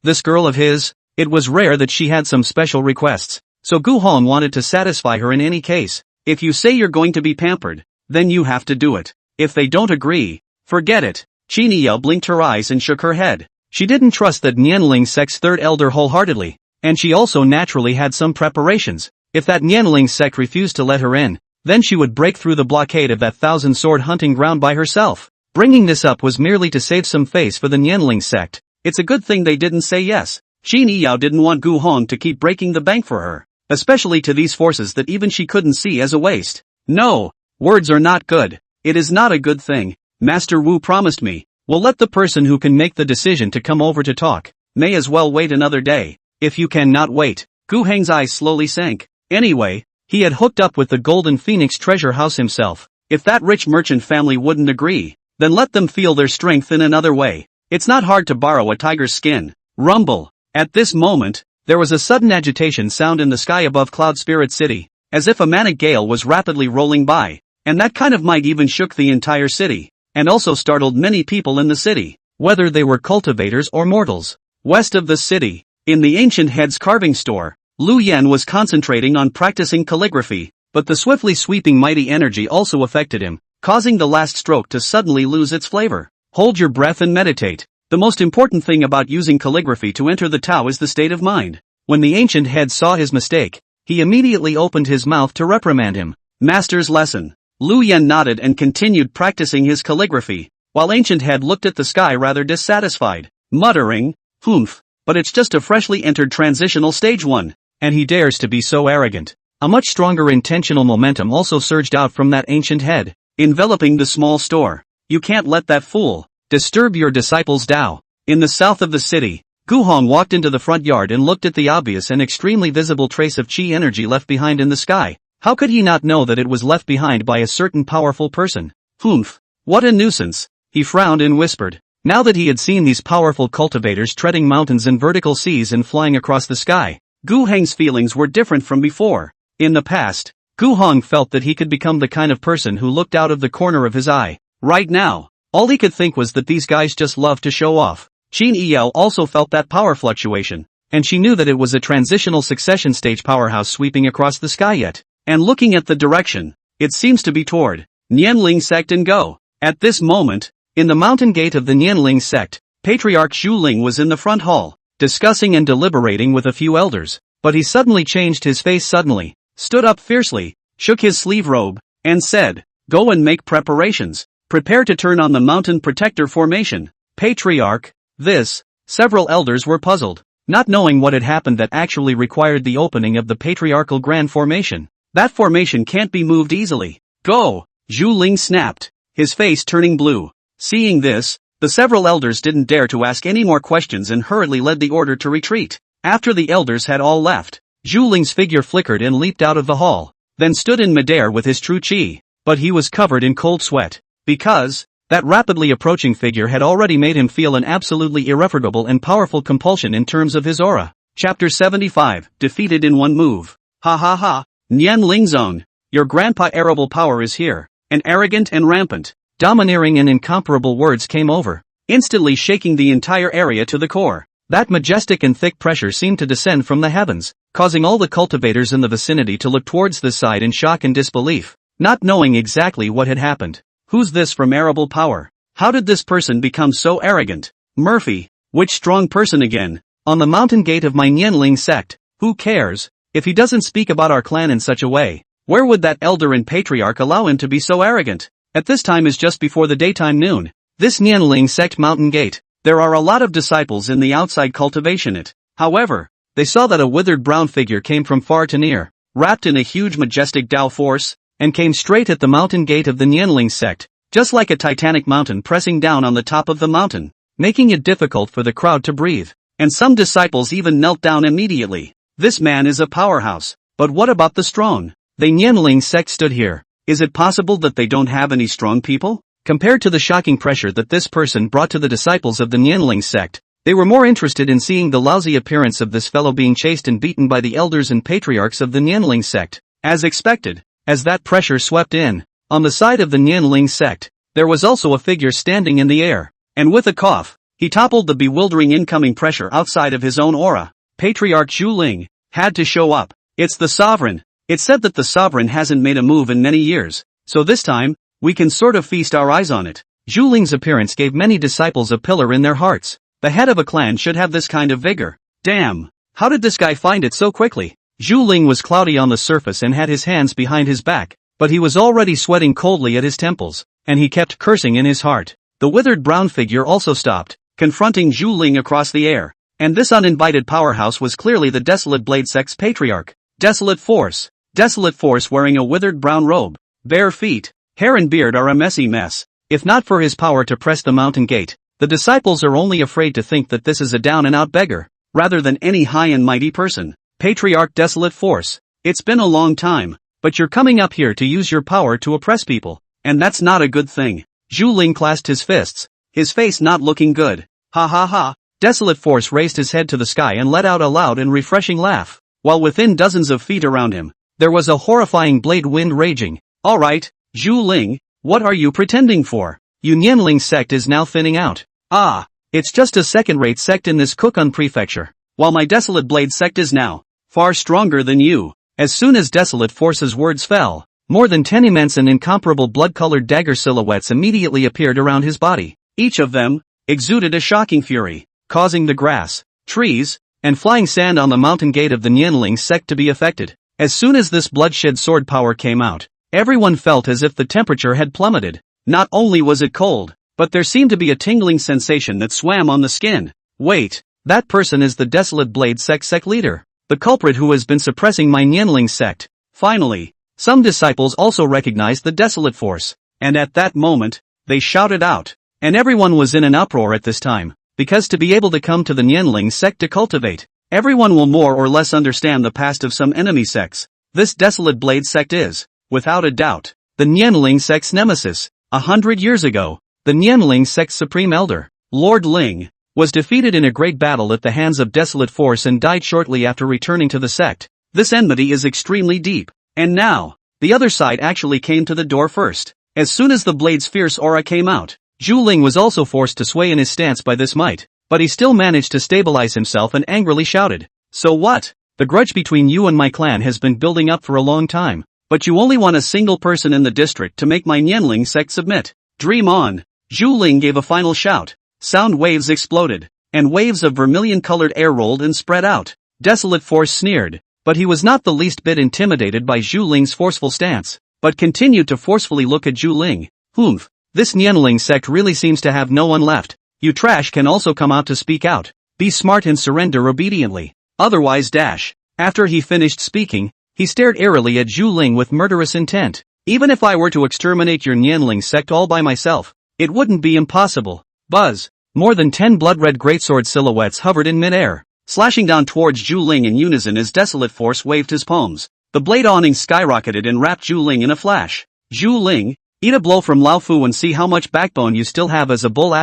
This girl of his, it was rare that she had some special requests, so Gu Hong wanted to satisfy her in any case. If you say you're going to be pampered, then you have to do it. If they don't agree, forget it. Qin Yiyao blinked her eyes and shook her head. She didn't trust that Nianling sect's third elder wholeheartedly, and she also naturally had some preparations. If that Nianling sect refused to let her in, then she would break through the blockade of that Thousand Sword hunting ground by herself. Bringing this up was merely to save some face for the Nianling sect. It's a good thing they didn't say yes. Qin Yiyao didn't want Gu Hong to keep breaking the bank for her, especially to these forces that even she couldn't see as a waste. No, words are not good. It is not a good thing. Master Wu promised me, we'll let the person who can make the decision to come over to talk. May as well wait another day. If you cannot wait. Gu Heng's eyes slowly sank. Anyway, he had hooked up with the Golden Phoenix treasure house himself. If that rich merchant family wouldn't agree, then let them feel their strength in another way. It's not hard to borrow a tiger's skin. Rumble. At this moment, there was a sudden agitation sound in the sky above Cloud Spirit City, as if a manic gale was rapidly rolling by, and that kind of might even shook the entire city, and also startled many people in the city, whether they were cultivators or mortals. West of the city, in the ancient head's carving store, Lu Yan was concentrating on practicing calligraphy, but the swiftly sweeping mighty energy also affected him, causing the last stroke to suddenly lose its flavor. Hold your breath and meditate. The most important thing about using calligraphy to enter the Tao is the state of mind. When the ancient head saw his mistake, he immediately opened his mouth to reprimand him. Master's lesson. Lu Yan nodded and continued practicing his calligraphy, while ancient head looked at the sky rather dissatisfied, muttering, "Humph, but it's just a freshly entered transitional stage 1. And he dares to be so arrogant." A much stronger intentional momentum also surged out from that ancient head, enveloping the small store. You can't let that fool disturb your disciples' Tao. In the south of the city, Gu Hong walked into the front yard and looked at the obvious and extremely visible trace of chi energy left behind in the sky. How could he not know that it was left behind by a certain powerful person? Humph, what a nuisance. He frowned and whispered. Now that he had seen these powerful cultivators treading mountains and vertical seas and flying across the sky, Gu Heng's feelings were different from before. In the past, Gu Hong felt that he could become the kind of person who looked out of the corner of his eye. Right now, all he could think was that these guys just love to show off. Qin Yiyao also felt that power fluctuation, and she knew that it was a transitional succession stage powerhouse sweeping across the sky yet. And looking at the direction, it seems to be toward Nianling sect and go. At this moment, in the mountain gate of the Nianling sect, Patriarch Zhu Ling was in the front hall, discussing and deliberating with a few elders, but he suddenly changed his face suddenly, stood up fiercely, shook his sleeve robe, and said, "Go and make preparations. Prepare to turn on the mountain protector formation." Patriarch, this, several elders were puzzled, not knowing what had happened that actually required the opening of the patriarchal grand formation. That formation can't be moved easily. Go! Zhu Ling snapped, his face turning blue. Seeing this, the several elders didn't dare to ask any more questions and hurriedly led the order to retreat. After the elders had all left, Zhu Ling's figure flickered and leaped out of the hall, then stood in midair with his true chi, but he was covered in cold sweat, because that rapidly approaching figure had already made him feel an absolutely irrefragable and powerful compulsion in terms of his aura. Chapter 75, Defeated in One Move. Ha ha ha, Nian Lingzong, your grandpa arable power is here, and arrogant and rampant. Domineering and incomparable words came over, instantly shaking the entire area to the core. That majestic and thick pressure seemed to descend from the heavens, causing all the cultivators in the vicinity to look towards the side in shock and disbelief, not knowing exactly what had happened. Who's this from arable power? How did this person become so arrogant? Murphy, which strong person again? On the mountain gate of my Nianling sect, who cares? If he doesn't speak about our clan in such a way, where would that elder and patriarch allow him to be so arrogant? At this time is just before the daytime noon. This Nianling sect mountain gate, There are a lot of disciples in the outside cultivation it. However, they saw that a withered brown figure came from far to near, wrapped in a huge majestic Tao force, and came straight at the mountain gate of the Nianling sect, just like a titanic mountain pressing down on the top of the mountain, making it difficult for the crowd to breathe. And some disciples even knelt down immediately. This man is a powerhouse. But what about the strong? The Nianling sect stood here. Is it possible that they don't have any strong people? Compared to the shocking pressure that this person brought to the disciples of the Nianling sect, they were more interested in seeing the lousy appearance of this fellow being chased and beaten by the elders and patriarchs of the Nianling sect. As expected, as that pressure swept in, on the side of the Nianling sect, there was also a figure standing in the air, and with a cough, he toppled the bewildering incoming pressure outside of his own aura. Patriarch Zhu Ling had to show up. It's the sovereign. It's said that the sovereign hasn't made a move in many years, so this time, we can sort of feast our eyes on it. Zhu Ling's appearance gave many disciples a pillar in their hearts. The head of a clan should have this kind of vigor. Damn! How did this guy find it so quickly? Zhu Ling was cloudy on the surface and had his hands behind his back, but he was already sweating coldly at his temples, and he kept cursing in his heart. The withered brown figure also stopped, confronting Zhu Ling across the air. And this uninvited powerhouse was clearly the Desolate Blade Sect's patriarch. Desolate Force. Desolate Force wearing a withered brown robe, bare feet, hair and beard are a messy mess. If not for his power to press the mountain gate, the disciples are only afraid to think that this is a down-and-out beggar, rather than any high and mighty person. Patriarch Desolate Force. It's been a long time, but you're coming up here to use your power to oppress people, and that's not a good thing. Zhu Ling clasped his fists, his face not looking good. Ha ha ha. Desolate Force raised his head to the sky and let out a loud and refreshing laugh, while within dozens of feet around him, there was a horrifying blade wind raging. Alright, Zhu Ling, what are you pretending for? Your Nianling sect is now thinning out. Ah, it's just a second-rate sect in this Kokun prefecture, while my Desolate Blade sect is now far stronger than you. As soon as Desolate Force's words fell, more than 10 immense and incomparable blood-colored dagger silhouettes immediately appeared around his body. Each of them exuded a shocking fury, causing the grass, trees, and flying sand on the mountain gate of the Nianling sect to be affected. As soon as this bloodshed sword power came out, everyone felt as if the temperature had plummeted. Not only was it cold, but there seemed to be a tingling sensation that swam on the skin. Wait, that person is the Desolate Blade sect leader, the culprit who has been suppressing my Nianling sect. Finally, some disciples also recognized the Desolate Force, and at that moment, they shouted out. And everyone was in an uproar at this time. Because to be able to come to the Nianling sect to cultivate, everyone will more or less understand the past of some enemy sects. This Desolate Blade sect is, without a doubt, the Nianling sect's nemesis. 100 years ago, the Nianling sect's supreme elder, Lord Ling, was defeated in a great battle at the hands of Desolate Force and died shortly after returning to the sect. This enmity is extremely deep. And now, the other side actually came to the door first. As soon as the blade's fierce aura came out, Zhu Ling was also forced to sway in his stance by this might, but he still managed to stabilize himself and angrily shouted, "So what? The grudge between you and my clan has been building up for a long time, but you only want a single person in the district to make my Nianling sect submit. Dream on." Zhu Ling gave a final shout. Sound waves exploded, and waves of vermilion-colored air rolled and spread out. Desolate Force sneered, but he was not the least bit intimidated by Zhu Ling's forceful stance, but continued to forcefully look at Zhu Ling. Humph. This Nianling sect really seems to have no one left. You trash can also come out to speak out. Be smart and surrender obediently. Otherwise dash. After he finished speaking, he stared eerily at Zhu Ling with murderous intent. Even if I were to exterminate your Nianling sect all by myself, it wouldn't be impossible. Buzz. More than 10 blood-red greatsword silhouettes hovered in mid-air, slashing down towards Zhu Ling in unison as Desolate Force waved his palms. The blade awning skyrocketed and wrapped Zhu Ling in a flash. Zhu Ling, eat a blow from Lao Fu and see how much backbone you still have as a bull ******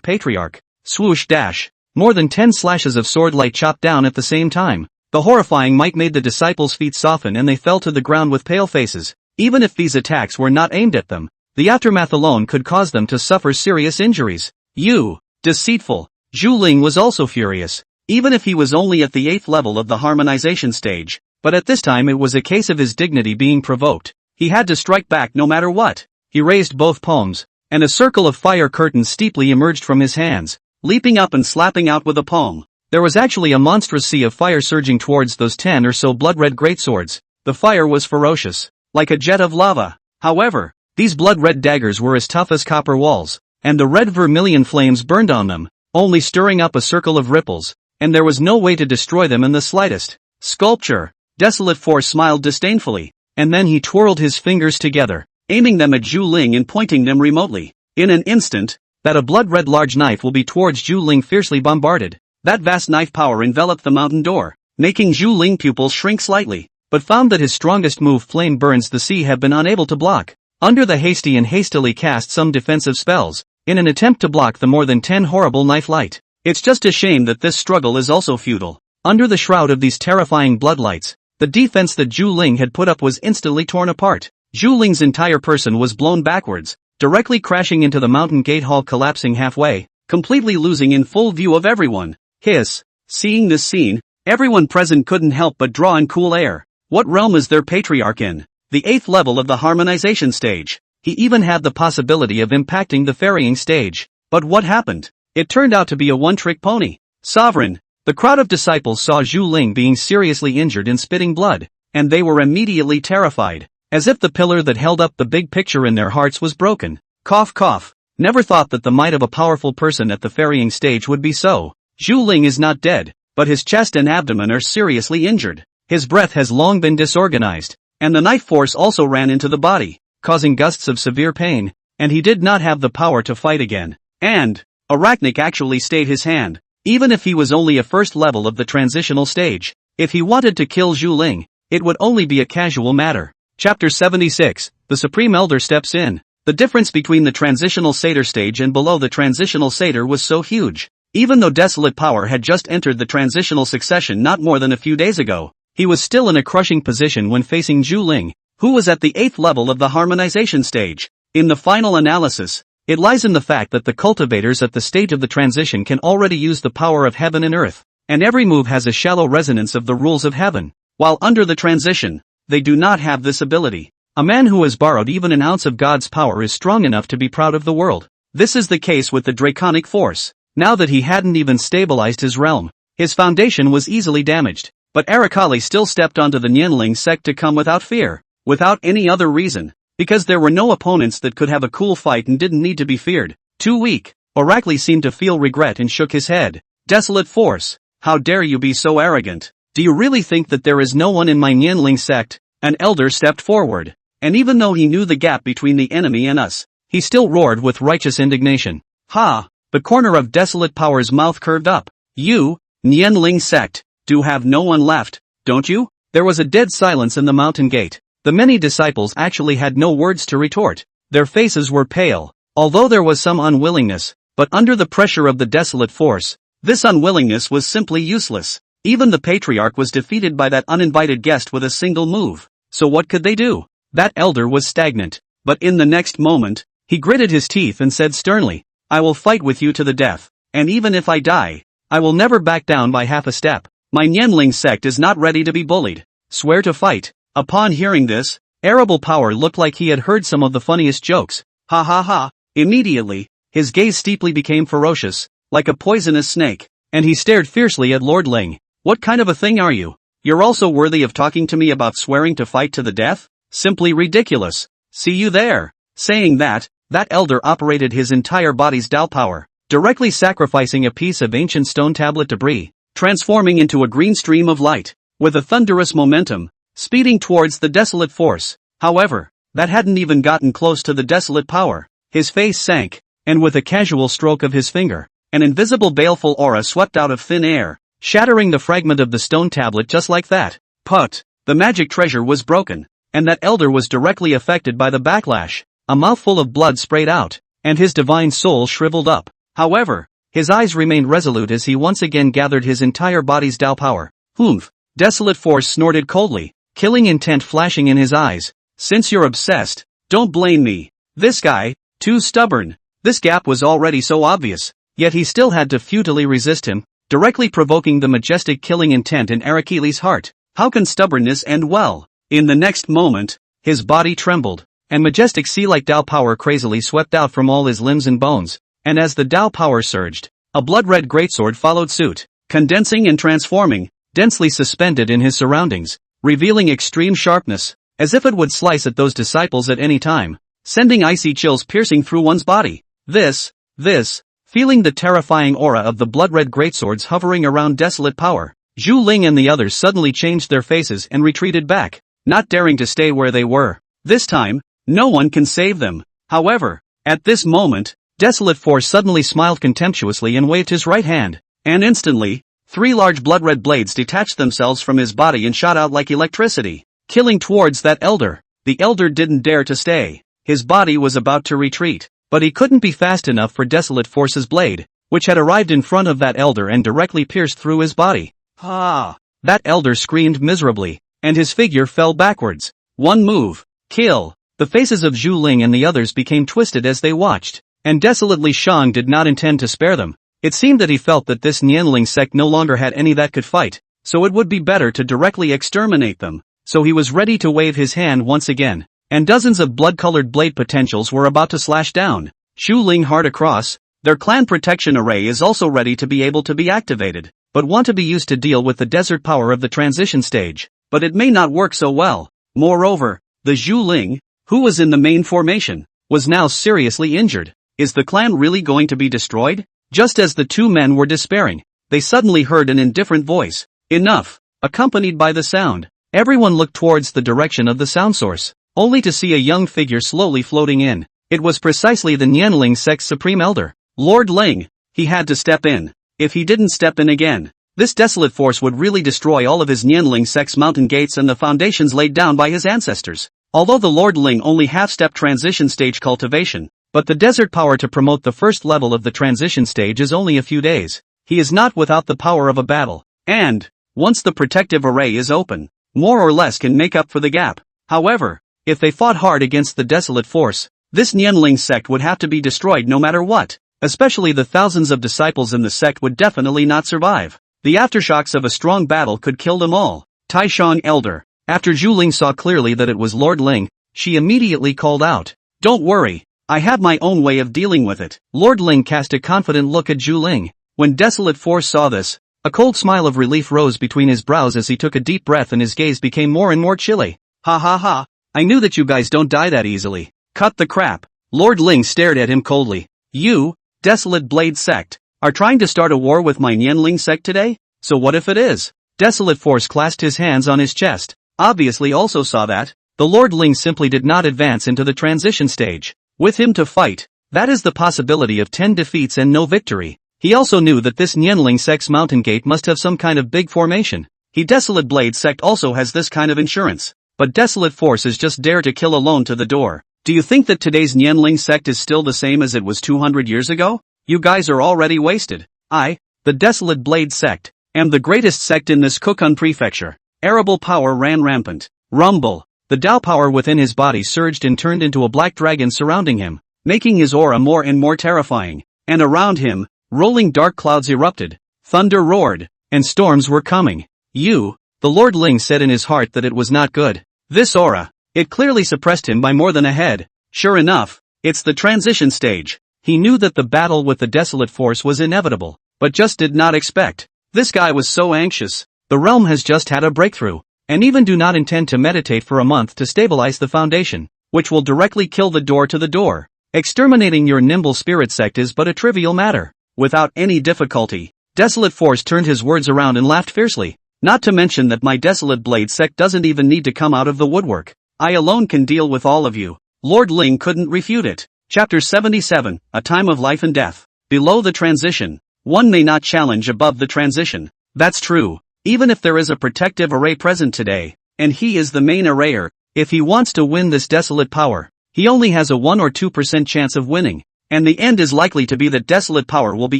patriarch. Swoosh dash. More than 10 slashes of sword light chopped down at the same time. The horrifying might made the disciples' feet soften and they fell to the ground with pale faces. Even if these attacks were not aimed at them, the aftermath alone could cause them to suffer serious injuries. You, deceitful. Zhu Ling was also furious, even if he was only at the 8th level of the harmonization stage, but at this time it was a case of his dignity being provoked. He had to strike back no matter what. He raised both palms, and a circle of fire curtains steeply emerged from his hands, leaping up and slapping out with a palm. There was actually a monstrous sea of fire surging towards those 10 or so blood-red greatswords. The fire was ferocious, like a jet of lava. However, these blood-red daggers were as tough as copper walls. and the red vermilion flames burned on them, only stirring up a circle of ripples, and there was no way to destroy them in the slightest. Sculpture. Desolate Force smiled disdainfully, and then he twirled his fingers together, aiming them at Zhu Ling and pointing them remotely. In an instant, that a blood-red large knife will be towards Zhu Ling fiercely bombarded. That vast knife power enveloped the mountain door, making Zhu Ling pupils shrink slightly, but found that his strongest move, Flame Burns the Sea, had been unable to block. Under the hasty and hastily cast some defensive spells, in an attempt to block the more than 10 horrible knife light. It's just a shame that this struggle is also futile. Under the shroud of these terrifying bloodlights, the defense that Zhu Ling had put up was instantly torn apart. Zhu Ling's entire person was blown backwards, directly crashing into the mountain gate hall, collapsing halfway, completely losing in full view of everyone. Hiss. Seeing this scene, everyone present couldn't help but draw in cool air. What realm is their patriarch in? The 8th level of the harmonization stage. He even had the possibility of impacting the ferrying stage. But what happened? It turned out to be a one-trick pony. Sovereign. The crowd of disciples saw Zhu Ling being seriously injured and spitting blood, and they were immediately terrified, as if the pillar that held up the big picture in their hearts was broken. Cough cough. Never thought that the might of a powerful person at the ferrying stage would be so. Zhu Ling is not dead, but his chest and abdomen are seriously injured. His breath has long been disorganized, and the knife force also ran into the body, causing gusts of severe pain, and he did not have the power to fight again. And Arachnic actually stayed his hand. Even if he was only a first level of the transitional stage, if he wanted to kill Zhu Ling, it would only be a casual matter. Chapter 76, The Supreme Elder steps in. The difference between the transitional satyr stage and below the transitional satyr was so huge. Even though Desolate Power had just entered the transitional succession not more than a few days ago, he was still in a crushing position when facing Zhu Ling, who was at the 8th level of the harmonization stage. In the final analysis, it lies in the fact that the cultivators at the stage of the transition can already use the power of heaven and earth, and every move has a shallow resonance of the rules of heaven, while under the transition, they do not have this ability. A man who has borrowed even an ounce of God's power is strong enough to be proud of the world. This is the case with the draconic force. Now that he hadn't even stabilized his realm, his foundation was easily damaged, but Araceli still stepped onto the Nianling sect to come without fear, without any other reason. Because there were no opponents that could have a cool fight and didn't need to be feared. Too weak. Oracli seemed to feel regret and shook his head. Desolate Force, how dare you be so arrogant? Do you really think that there is no one in my Nianling sect? An elder stepped forward, and even though he knew the gap between the enemy and us, he still roared with righteous indignation. Ha! The corner of Desolate Power's mouth curved up. You, Nianling sect, do have no one left, don't you? There was a dead silence in the mountain gate. The many disciples actually had no words to retort. Their faces were pale, although there was some unwillingness, but under the pressure of the Desolate Force, this unwillingness was simply useless. Even the Patriarch was defeated by that uninvited guest with a single move. So what could they do? That elder was stagnant, but in the next moment, he gritted his teeth and said sternly, I will fight with you to the death, and even if I die, I will never back down by half a step. My Nianling sect is not ready to be bullied. Swear to fight. Upon hearing this, Arable Power looked like he had heard some of the funniest jokes. Ha ha ha. Immediately, his gaze steeply became ferocious, like a poisonous snake, and he stared fiercely at Lord Ling. What kind of a thing are you? You're also worthy of talking to me about swearing to fight to the death? Simply ridiculous. See you there. Saying that elder operated his entire body's Dao power, directly sacrificing a piece of ancient stone tablet debris, transforming into a green stream of light, with a thunderous momentum, speeding towards the Desolate Force. However, that hadn't even gotten close to the Desolate Power. His face sank, and with a casual stroke of his finger, an invisible baleful aura swept out of thin air, shattering the fragment of the stone tablet just like that. Put! The magic treasure was broken, and that elder was directly affected by the backlash. A mouthful of blood sprayed out, and his divine soul shriveled up. However, his eyes remained resolute as he once again gathered his entire body's Dao power. Humph! Desolate Force snorted coldly, killing intent flashing in his eyes. Since you're obsessed, don't blame me. This guy, too stubborn. This gap was already so obvious, yet he still had to futilely resist him, directly provoking the majestic killing intent in Aracheli's heart. How can stubbornness end well? In the next moment, his body trembled, and majestic sea-like Dao power crazily swept out from all his limbs and bones, and as the Dao power surged, a blood-red greatsword followed suit, condensing and transforming, densely suspended in his surroundings, revealing extreme sharpness, as if it would slice at those disciples at any time, sending icy chills piercing through one's body. This, feeling the terrifying aura of the blood-red greatswords hovering around Desolate Power, Zhu Ling and the others suddenly changed their faces and retreated back, not daring to stay where they were. This time, no one can save them. However, at this moment, Desolate Force suddenly smiled contemptuously and waved his right hand, and instantly, 3 large blood-red blades detached themselves from his body and shot out like electricity, killing towards that elder. The elder didn't dare to stay. His body was about to retreat, but he couldn't be fast enough for Desolate Force's blade, which had arrived in front of that elder and directly pierced through his body. Ah! That elder screamed miserably, and his figure fell backwards. One move. Kill. The faces of Zhu Ling and the others became twisted as they watched, and Desolately Shang did not intend to spare them. It seemed that he felt that this Nianling sect no longer had any that could fight, so it would be better to directly exterminate them. So he was ready to wave his hand once again, and dozens of blood-colored blade potentials were about to slash down. Zhu Ling hard across. Their clan protection array is also ready to be able to be activated, but want to be used to deal with the desert power of the transition stage, but it may not work so well. Moreover, the Zhu Ling, who was in the main formation, was now seriously injured. Is the clan really going to be destroyed? Just as the 2 men were despairing, they suddenly heard an indifferent voice. Enough! Accompanied by the sound. Everyone looked towards the direction of the sound source, only to see a young figure slowly floating in. It was precisely the Nianling sect's supreme elder, Lord Ling. He had to step in. If he didn't step in again, this Desolate Force would really destroy all of his Nianling sect's mountain gates and the foundations laid down by his ancestors. Although the Lord Ling only half-stepped transition stage cultivation, but the desert power to promote the first level of the transition stage is only a few days. He is not without the power of a battle, and, once the protective array is open, more or less can make up for the gap. However, if they fought hard against the Desolate Force, this Nianling sect would have to be destroyed no matter what. Especially the thousands of disciples in the sect would definitely not survive. The aftershocks of a strong battle could kill them all. Taishan Elder. After Zhu Ling saw clearly that it was Lord Ling, she immediately called out, "Don't worry. I have my own way of dealing with it." Lord Ling cast a confident look at Zhu Ling. When Desolate Force saw this, a cold smile of relief rose between his brows as he took a deep breath and his gaze became more and more chilly. Ha ha ha, I knew that you guys don't die that easily. Cut the crap. Lord Ling stared at him coldly. You, Desolate Blade Sect, are trying to start a war with my Nianling sect today? So what if it is? Desolate Force clasped his hands on his chest, obviously also saw that the Lord Ling simply did not advance into the transition stage. With him to fight, that is the possibility of 10 defeats and no victory. He also knew that this Nianling sect's mountain gate must have some kind of big formation. Desolate Blade Sect also has this kind of insurance. But Desolate Force is just dare to kill alone to the door. Do you think that today's Nianling sect is still the same as it was 200 years ago? You guys are already wasted. I, the Desolate Blade Sect, am the greatest sect in this Kokun prefecture. Arable power ran rampant. Rumble. The Dao power within his body surged and turned into a black dragon surrounding him, making his aura more and more terrifying. And around him, rolling dark clouds erupted, thunder roared, and storms were coming. The Lord Ling said in his heart that it was not good. This aura, it clearly suppressed him by more than a head. Sure enough, it's the transition stage. He knew that the battle with the Desolate Force was inevitable, but just did not expect. This guy was so anxious. The realm has just had a breakthrough, and even do not intend to meditate for a month to stabilize the foundation, which will directly kill the door to the door. Exterminating your nimble spirit sect is but a trivial matter. Without any difficulty, Desolate Force turned his words around and laughed fiercely. Not to mention that my Desolate Blade sect doesn't even need to come out of the woodwork. I alone can deal with all of you. Lord Ling couldn't refute it. Chapter 77, A Time of Life and Death. Below the transition, one may not challenge above the transition. That's true. Even if there is a protective array present today, and he is the main arrayer, if he wants to win this Desolate power, he only has a 1 or 2% chance of winning, and the end is likely to be that Desolate power will be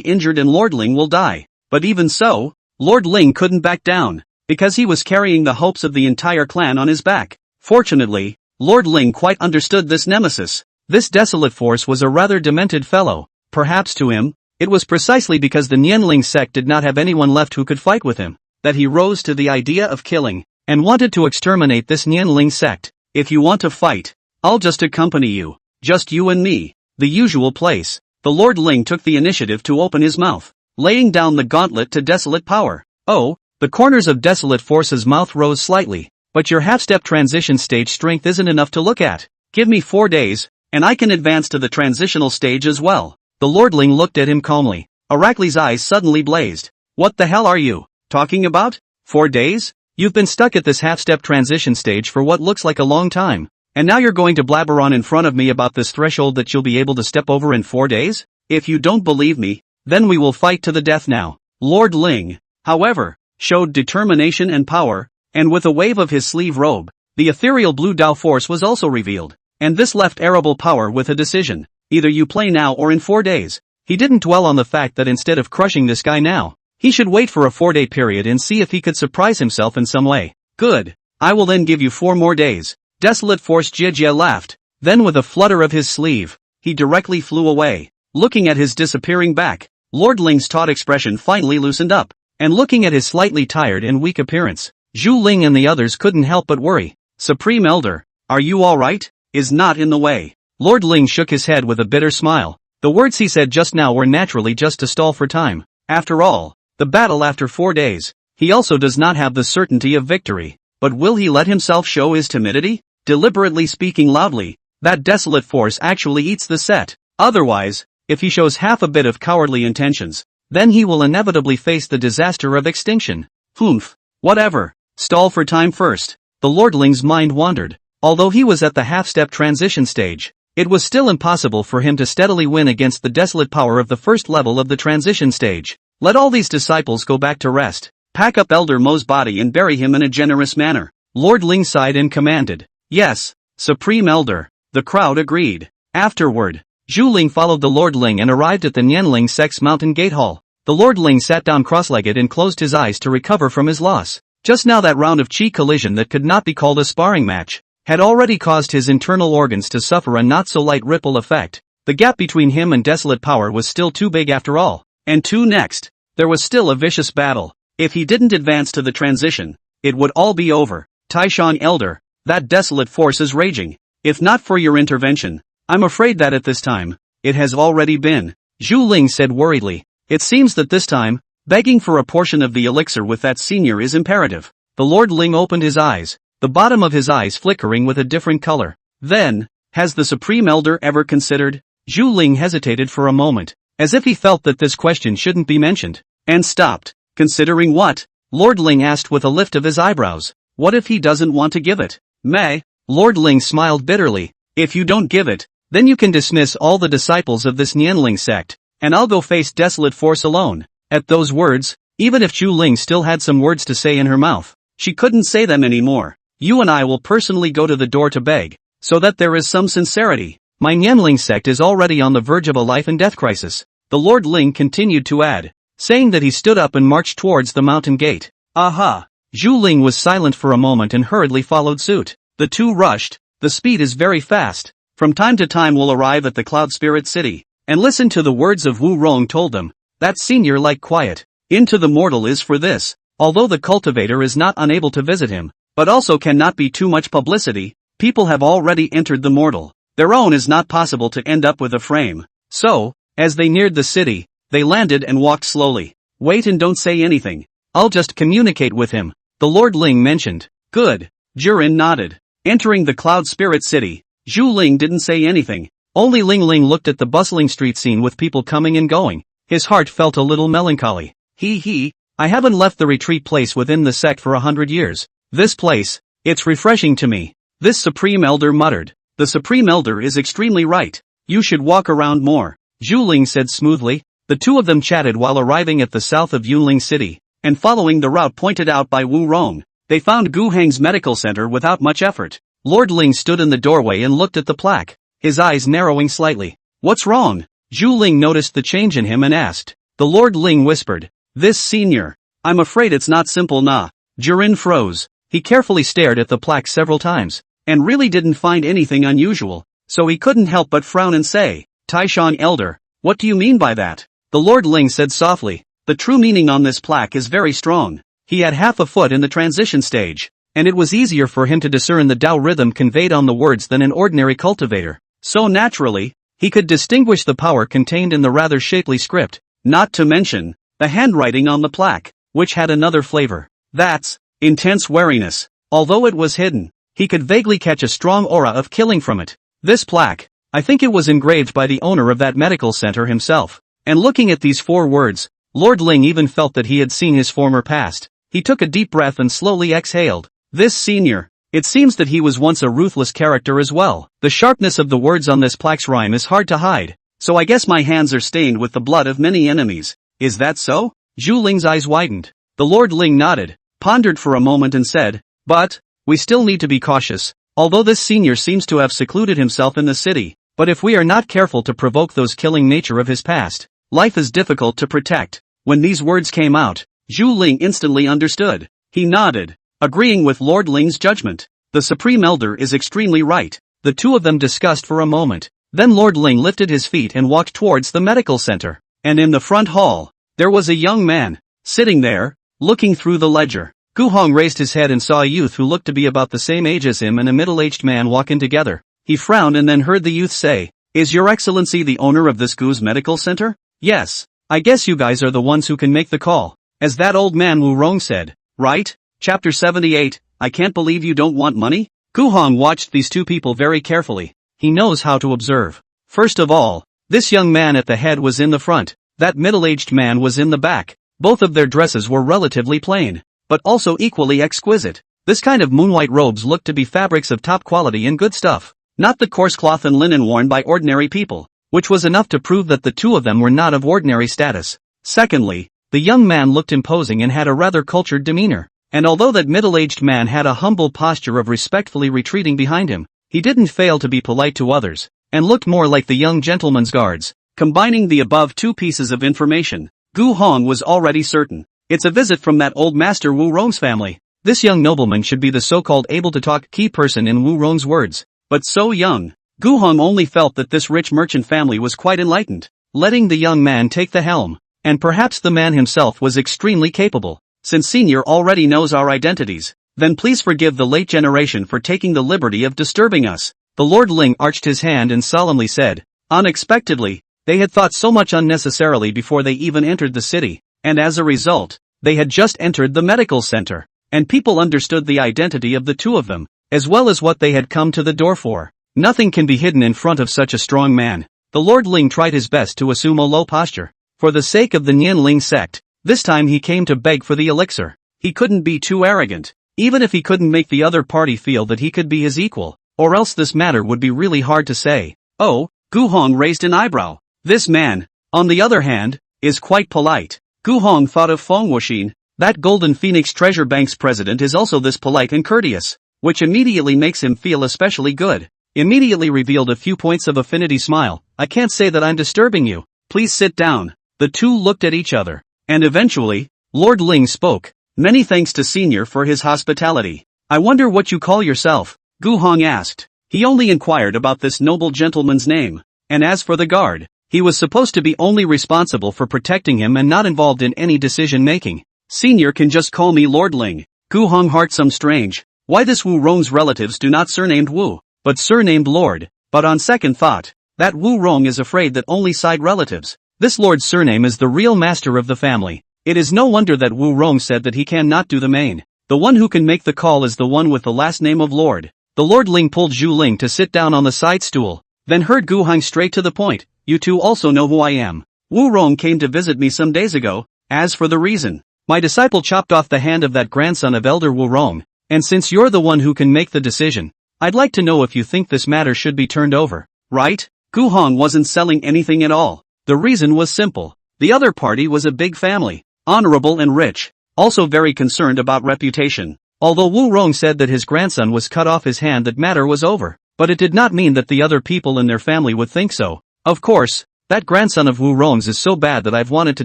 injured and Lord Ling will die. But even so, Lord Ling couldn't back down, because he was carrying the hopes of the entire clan on his back. Fortunately, Lord Ling quite understood this nemesis. This Desolate Force was a rather demented fellow. Perhaps to him, it was precisely because the Nianling sect did not have anyone left who could fight with him, that he rose to the idea of killing, and wanted to exterminate this Nianling sect. If you want to fight, I'll just accompany you. Just you and me. The usual place. The Lord Ling took the initiative to open his mouth, laying down the gauntlet to Desolate power. Oh, the corners of Desolate Force's mouth rose slightly. But your half-step transition stage strength isn't enough to look at. Give me 4 days, and I can advance to the transitional stage as well. The lordling looked at him calmly. Aracli's eyes suddenly blazed. What the hell are you talking about? 4 days? You've been stuck at this half-step transition stage for what looks like a long time. And now you're going to blabber on in front of me about this threshold that you'll be able to step over in 4 days? If you don't believe me, then we will fight to the death now. Lord Ling, however, showed determination and power, and with a wave of his sleeve robe, the ethereal blue Dao force was also revealed, and this left arable power with a decision. Either you play now or in 4 days. He didn't dwell on the fact that instead of crushing this guy now, he should wait for a 4-day period and see if he could surprise himself in some way. Good. I will then give you 4 more days. Desolate Force Jie laughed. Then with a flutter of his sleeve, he directly flew away. Looking at his disappearing back, Lord Ling's taut expression finally loosened up, and looking at his slightly tired and weak appearance, Zhu Ling and the others couldn't help but worry. Supreme Elder, are you alright? Is not in the way. Lord Ling shook his head with a bitter smile. The words he said just now were naturally just to stall for time. After all, the battle after 4 days, he also does not have the certainty of victory. But will he let himself show his timidity? Deliberately speaking loudly, that desolate force actually eats the set. Otherwise, if he shows half a bit of cowardly intentions, then he will inevitably face the disaster of extinction. Humph. Whatever. Stall for time first. The lordling's mind wandered. Although he was at the half-step transition stage, it was still impossible for him to steadily win against the desolate power of the first level of the transition stage. Let all these disciples go back to rest. Pack up Elder Mo's body and bury him in a generous manner. Lord Ling sighed and commanded. Yes, Supreme Elder. The crowd agreed. Afterward, Zhu Ling followed the Lord Ling and arrived at the Nianling Sect's mountain gate hall. The Lord Ling sat down cross-legged and closed his eyes to recover from his loss. Just now that round of chi collision that could not be called a sparring match had already caused his internal organs to suffer a not-so-light ripple effect. The gap between him and desolate power was still too big after all. And next, there was still a vicious battle. If he didn't advance to the transition, it would all be over. Taishan Elder, that desolate force is raging. If not for your intervention, I'm afraid that at this time, it has already been. Zhu Ling said worriedly. It seems that this time, begging for a portion of the elixir with that senior is imperative. The Lord Ling opened his eyes, the bottom of his eyes flickering with a different color. Then, has the Supreme Elder ever considered? Zhu Ling hesitated for a moment, as if he felt that this question shouldn't be mentioned, and stopped. Considering what? Lord Ling asked with a lift of his eyebrows. What if he doesn't want to give it? May? Lord Ling smiled bitterly. If you don't give it, then you can dismiss all the disciples of this Nianling sect, and I'll go face desolate force alone. At those words, even if Zhu Ling still had some words to say in her mouth, she couldn't say them anymore. You and I will personally go to the door to beg, so that there is some sincerity. My Nianling sect is already on the verge of a life and death crisis. The Lord Ling continued to add, saying that he stood up and marched towards the mountain gate. Aha! Zhu Ling was silent for a moment and hurriedly followed suit. The two rushed. The speed is very fast. From time to time we'll arrive at the Cloud Spirit City, and listen to the words of Wu Rong told them. That senior like quiet. Into the mortal is for this. Although the cultivator is not unable to visit him, but also cannot be too much publicity, people have already entered the mortal. Their own is not possible to end up with a frame. So, as they neared the city, they landed and walked slowly. Wait and don't say anything. I'll just communicate with him, the Lord Ling mentioned. Good. Jiren nodded. Entering the Cloud Spirit City, Zhu Ling didn't say anything. Only Ling Ling looked at the bustling street scene with people coming and going. His heart felt a little melancholy. I haven't left the retreat place within the sect for 100 years. This place, it's refreshing to me. This Supreme Elder muttered. The Supreme Elder is extremely right. You should walk around more, Zhu Ling said smoothly. The two of them chatted while arriving at the south of Yunling City, and following the route pointed out by Wu Rong, they found Gu Heng's medical center without much effort. Lord Ling stood in the doorway and looked at the plaque, his eyes narrowing slightly. What's wrong? Zhu Ling noticed the change in him and asked. The Lord Ling whispered. This senior. I'm afraid it's not simple nah. Jiren froze. He carefully stared at the plaque several times, and really didn't find anything unusual, so he couldn't help but frown and say, Taishan Elder, what do you mean by that? The Lord Ling said softly. The true meaning on this plaque is very strong. He had half a foot in the transition stage, and it was easier for him to discern the Tao rhythm conveyed on the words than an ordinary cultivator. So naturally, he could distinguish the power contained in the rather shapely script, not to mention the handwriting on the plaque, which had another flavor. That's intense wariness. Although it was hidden, he could vaguely catch a strong aura of killing from it. This plaque, I think it was engraved by the owner of that medical center himself. And looking at these 4 words, Lord Ling even felt that he had seen his former past. He took a deep breath and slowly exhaled. This senior. It seems that he was once a ruthless character as well. The sharpness of the words on this plaque's rhyme is hard to hide. So I guess my hands are stained with the blood of many enemies. Is that so? Zhu Ling's eyes widened. The Lord Ling nodded, pondered for a moment and said, but, we still need to be cautious. Although this senior seems to have secluded himself in the city, but if we are not careful to provoke those killing nature of his past, life is difficult to protect. When these words came out, Zhu Ling instantly understood. He nodded, agreeing with Lord Ling's judgment. The Supreme Elder is extremely right. The two of them discussed for a moment. Then Lord Ling lifted his feet and walked towards the medical center. And in the front hall, there was a young man, sitting there, looking through the ledger. Gu Hong raised his head and saw a youth who looked to be about the same age as him and a middle-aged man walk in together. He frowned and then heard the youth say, "Is Your Excellency the owner of this Gu's medical center?" "Yes. I guess you guys are the ones who can make the call." As that old man Wu Rong said, "Right?" Chapter 78, I can't believe you don't want money? Gu Hong watched these two people very carefully. He knows how to observe. First of all, this young man at the head was in the front, that middle-aged man was in the back. Both of their dresses were relatively plain, but also equally exquisite. This kind of moonlight robes looked to be fabrics of top quality and good stuff, not the coarse cloth and linen worn by ordinary people, which was enough to prove that the two of them were not of ordinary status. Secondly, the young man looked imposing and had a rather cultured demeanor, and although that middle-aged man had a humble posture of respectfully retreating behind him, he didn't fail to be polite to others, and looked more like the young gentleman's guards. Combining the above two pieces of information, Gu Hong was already certain. It's a visit from that old master Wu Rong's family. This young nobleman should be the so-called able-to-talk key person in Wu Rong's words. But so young, Gu Hong only felt that this rich merchant family was quite enlightened, letting the young man take the helm. And perhaps the man himself was extremely capable. Since Senior already knows our identities, then please forgive the late generation for taking the liberty of disturbing us. The Lord Ling arched his hand and solemnly said, unexpectedly, they had thought so much unnecessarily before they even entered the city, and as a result, they had just entered the medical center, and people understood the identity of the two of them, as well as what they had come to the door for. Nothing can be hidden in front of such a strong man. The Lord Ling tried his best to assume a low posture. For the sake of the Nianling sect, this time he came to beg for the elixir. He couldn't be too arrogant, even if he couldn't make the other party feel that he could be his equal, or else this matter would be really hard to say. Oh, Gu Hong raised an eyebrow. This man, on the other hand, is quite polite. Gu Hong thought of Feng Wuxin, that Golden Phoenix Treasure Bank's president is also this polite and courteous, which immediately makes him feel especially good. Immediately revealed a few points of affinity smile. I can't say that I'm disturbing you. Please sit down. The two looked at each other, and eventually, Lord Ling spoke. Many thanks to Senior for his hospitality. I wonder what you call yourself? Gu Hong asked. He only inquired about this noble gentleman's name, and as for the guard, he was supposed to be only responsible for protecting him and not involved in any decision-making. Senior can just call me Lord Ling. Gu Hong heart some strange. Why this Wu Rong's relatives do not surnamed Wu, but surnamed Lord, but on second thought, that Wu Rong is afraid that only side relatives. This lord's surname is the real master of the family. It is no wonder that Wu Rong said that he cannot do the main. The one who can make the call is the one with the last name of Lord. The Lord Ling pulled Zhu Ling to sit down on the side stool, then heard Gu Hong straight to the point. You two also know who I am. Wu Rong came to visit me some days ago. As for the reason, my disciple chopped off the hand of that grandson of Elder Wu Rong, and since you're the one who can make the decision, I'd like to know if you think this matter should be turned over. Right? Gu Hong wasn't selling anything at all. The reason was simple. The other party was a big family, honorable and rich, also very concerned about reputation. Although Wu Rong said that his grandson was cut off his hand, that matter was over, but it did not mean that the other people in their family would think so. Of course, that grandson of Wu Rong's is so bad that I've wanted to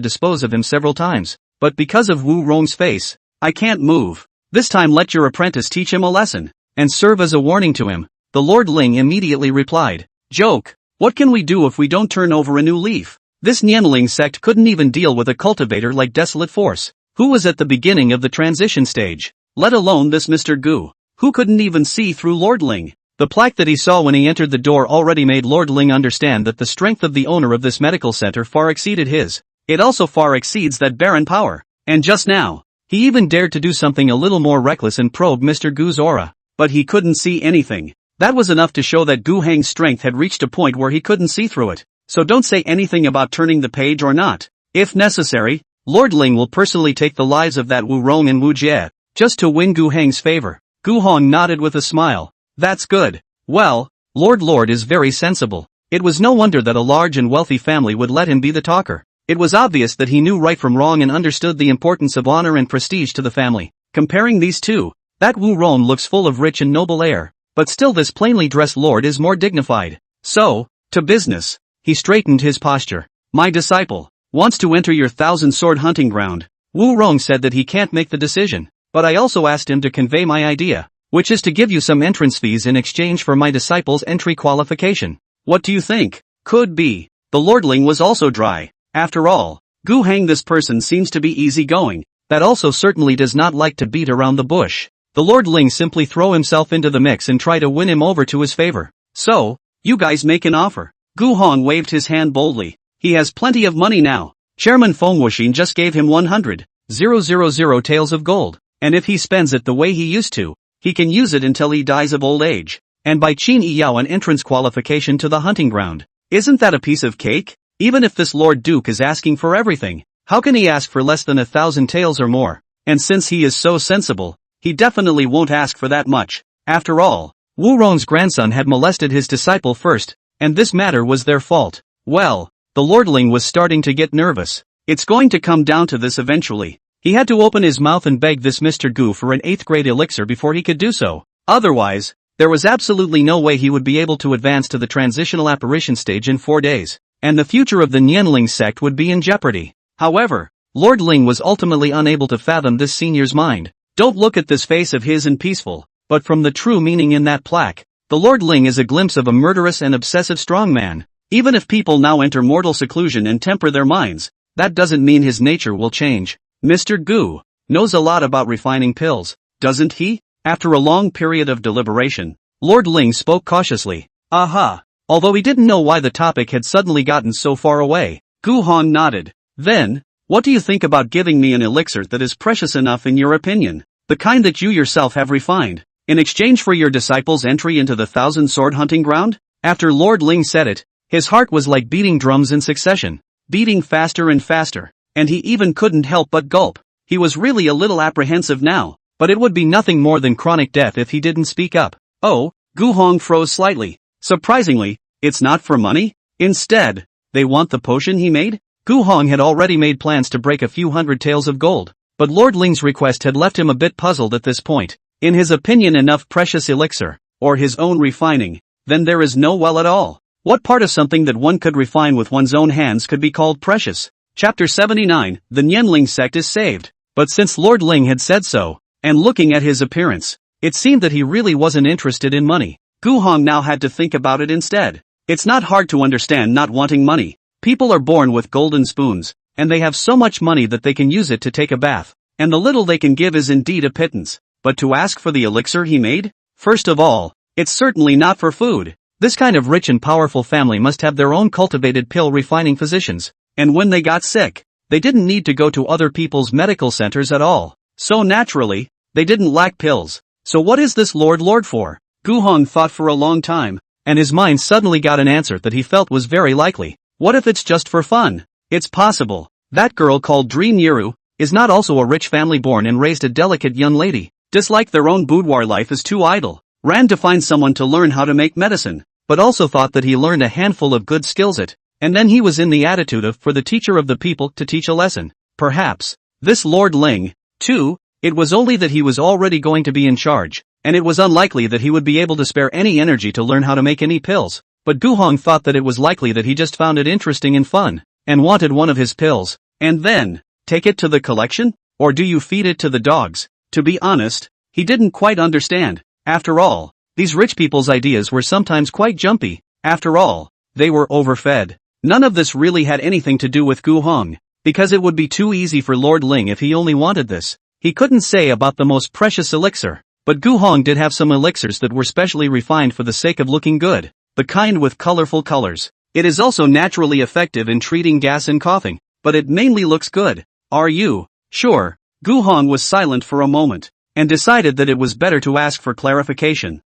dispose of him several times, but because of Wu Rong's face, I can't move. This time let your apprentice teach him a lesson, and serve as a warning to him. The Lord Ling immediately replied, joke. What can we do if we don't turn over a new leaf? This Nianling sect couldn't even deal with a cultivator like Desolate Force, who was at the beginning of the transition stage, let alone this Mr. Gu, who couldn't even see through Lord Ling. The plaque that he saw when he entered the door already made Lord Ling understand that the strength of the owner of this medical center far exceeded his. It also far exceeds that barren power. And just now, he even dared to do something a little more reckless and probe Mr. Gu's aura. But he couldn't see anything. That was enough to show that Gu Heng's strength had reached a point where he couldn't see through it. So don't say anything about turning the page or not. If necessary, Lord Ling will personally take the lives of that Wu Rong and Wu Jie, just to win Gu Heng's favor. Gu Hong nodded with a smile. That's good. Well, Lord is very sensible. It was no wonder that a large and wealthy family would let him be the talker. It was obvious that he knew right from wrong and understood the importance of honor and prestige to the family. Comparing these two, that Wu Rong looks full of rich and noble air, but still this plainly dressed lord is more dignified. So, to business. He straightened his posture. My disciple wants to enter your 1,000-sword hunting ground. Wu Rong said that he can't make the decision, but I also asked him to convey my idea, which is to give you some entrance fees in exchange for my disciple's entry qualification. What do you think? Could be. The lordling was also dry. After all, Gu Heng, this person seems to be easygoing, that also certainly does not like to beat around the bush. The lordling simply throw himself into the mix and try to win him over to his favor. So, you guys make an offer. Gu Hong waved his hand boldly. He has plenty of money now. Chairman Feng Wuxin just gave him 100,000 taels of gold, and if he spends it the way he used to, he can use it until he dies of old age, and buy Qin Yiyao an entrance qualification to the hunting ground. Isn't that a piece of cake? Even if this Lord Duke is asking for everything, how can he ask for less than 1,000 taels or more? And since he is so sensible, he definitely won't ask for that much. After all, Wu Rong's grandson had molested his disciple first, and this matter was their fault. Well, the lordling was starting to get nervous. It's going to come down to this eventually. He had to open his mouth and beg this Mr. Gu for an 8th grade elixir before he could do so. Otherwise, there was absolutely no way he would be able to advance to the transitional apparition stage in 4 days, and the future of the Nianling sect would be in jeopardy. However, Lord Ling was ultimately unable to fathom this senior's mind. Don't look at this face of his and peaceful, but from the true meaning in that plaque, the Lord Ling is a glimpse of a murderous and obsessive strongman. Even if people now enter mortal seclusion and temper their minds, that doesn't mean his nature will change. Mr. Gu knows a lot about refining pills, doesn't he? After a long period of deliberation, Lord Ling spoke cautiously. Aha! Although he didn't know why the topic had suddenly gotten so far away, Gu Hong nodded. Then, what do you think about giving me an elixir that is precious enough in your opinion? The kind that you yourself have refined, in exchange for your disciple's entry into the 1,000-sword hunting ground? After Lord Ling said it, his heart was like beating drums in succession, beating faster and faster, and he even couldn't help but gulp. He was really a little apprehensive now, but it would be nothing more than chronic death if he didn't speak up. Oh, Gu Hong froze slightly. Surprisingly, it's not for money? Instead, they want the potion he made? Gu Hong had already made plans to break a few hundred taels of gold, but Lord Ling's request had left him a bit puzzled at this point. In his opinion, enough precious elixir, or his own refining, then there is no well at all. What part of something that one could refine with one's own hands could be called precious? Chapter 79, the Nianling sect is saved. But since Lord Ling had said so, and looking at his appearance, it seemed that he really wasn't interested in money. Gu Hong now had to think about it instead. It's not hard to understand not wanting money. People are born with golden spoons, and they have so much money that they can use it to take a bath, and the little they can give is indeed a pittance. But to ask for the elixir he made? First of all, it's certainly not for food. This kind of rich and powerful family must have their own cultivated pill refining physicians, and when they got sick, they didn't need to go to other people's medical centers at all. So naturally, they didn't lack pills. So what is this Lord for? Gu Hong thought for a long time, and his mind suddenly got an answer that he felt was very likely. What if it's just for fun? It's possible. That girl called Dream Yiru is not also a rich family born and raised a delicate young lady, disliked their own boudoir life as too idle, ran to find someone to learn how to make medicine, but also thought that he learned a handful of good skills and then he was in the attitude of for the teacher of the people to teach a lesson. Perhaps, this Lord Ling, too, it was only that he was already going to be in charge, and it was unlikely that he would be able to spare any energy to learn how to make any pills, but Gu Hong thought that it was likely that he just found it interesting and fun, and wanted one of his pills, and then, take it to the collection? Or do you feed it to the dogs? To be honest, he didn't quite understand. After all, these rich people's ideas were sometimes quite jumpy. After all, they were overfed. None of this really had anything to do with Gu Hong, because it would be too easy for Lord Ling if he only wanted this. He couldn't say about the most precious elixir, but Gu Hong did have some elixirs that were specially refined for the sake of looking good, the kind with colorful colors. It is also naturally effective in treating gas and coughing, but it mainly looks good. Are you sure? Gu Hong was silent for a moment, and decided that it was better to ask for clarification.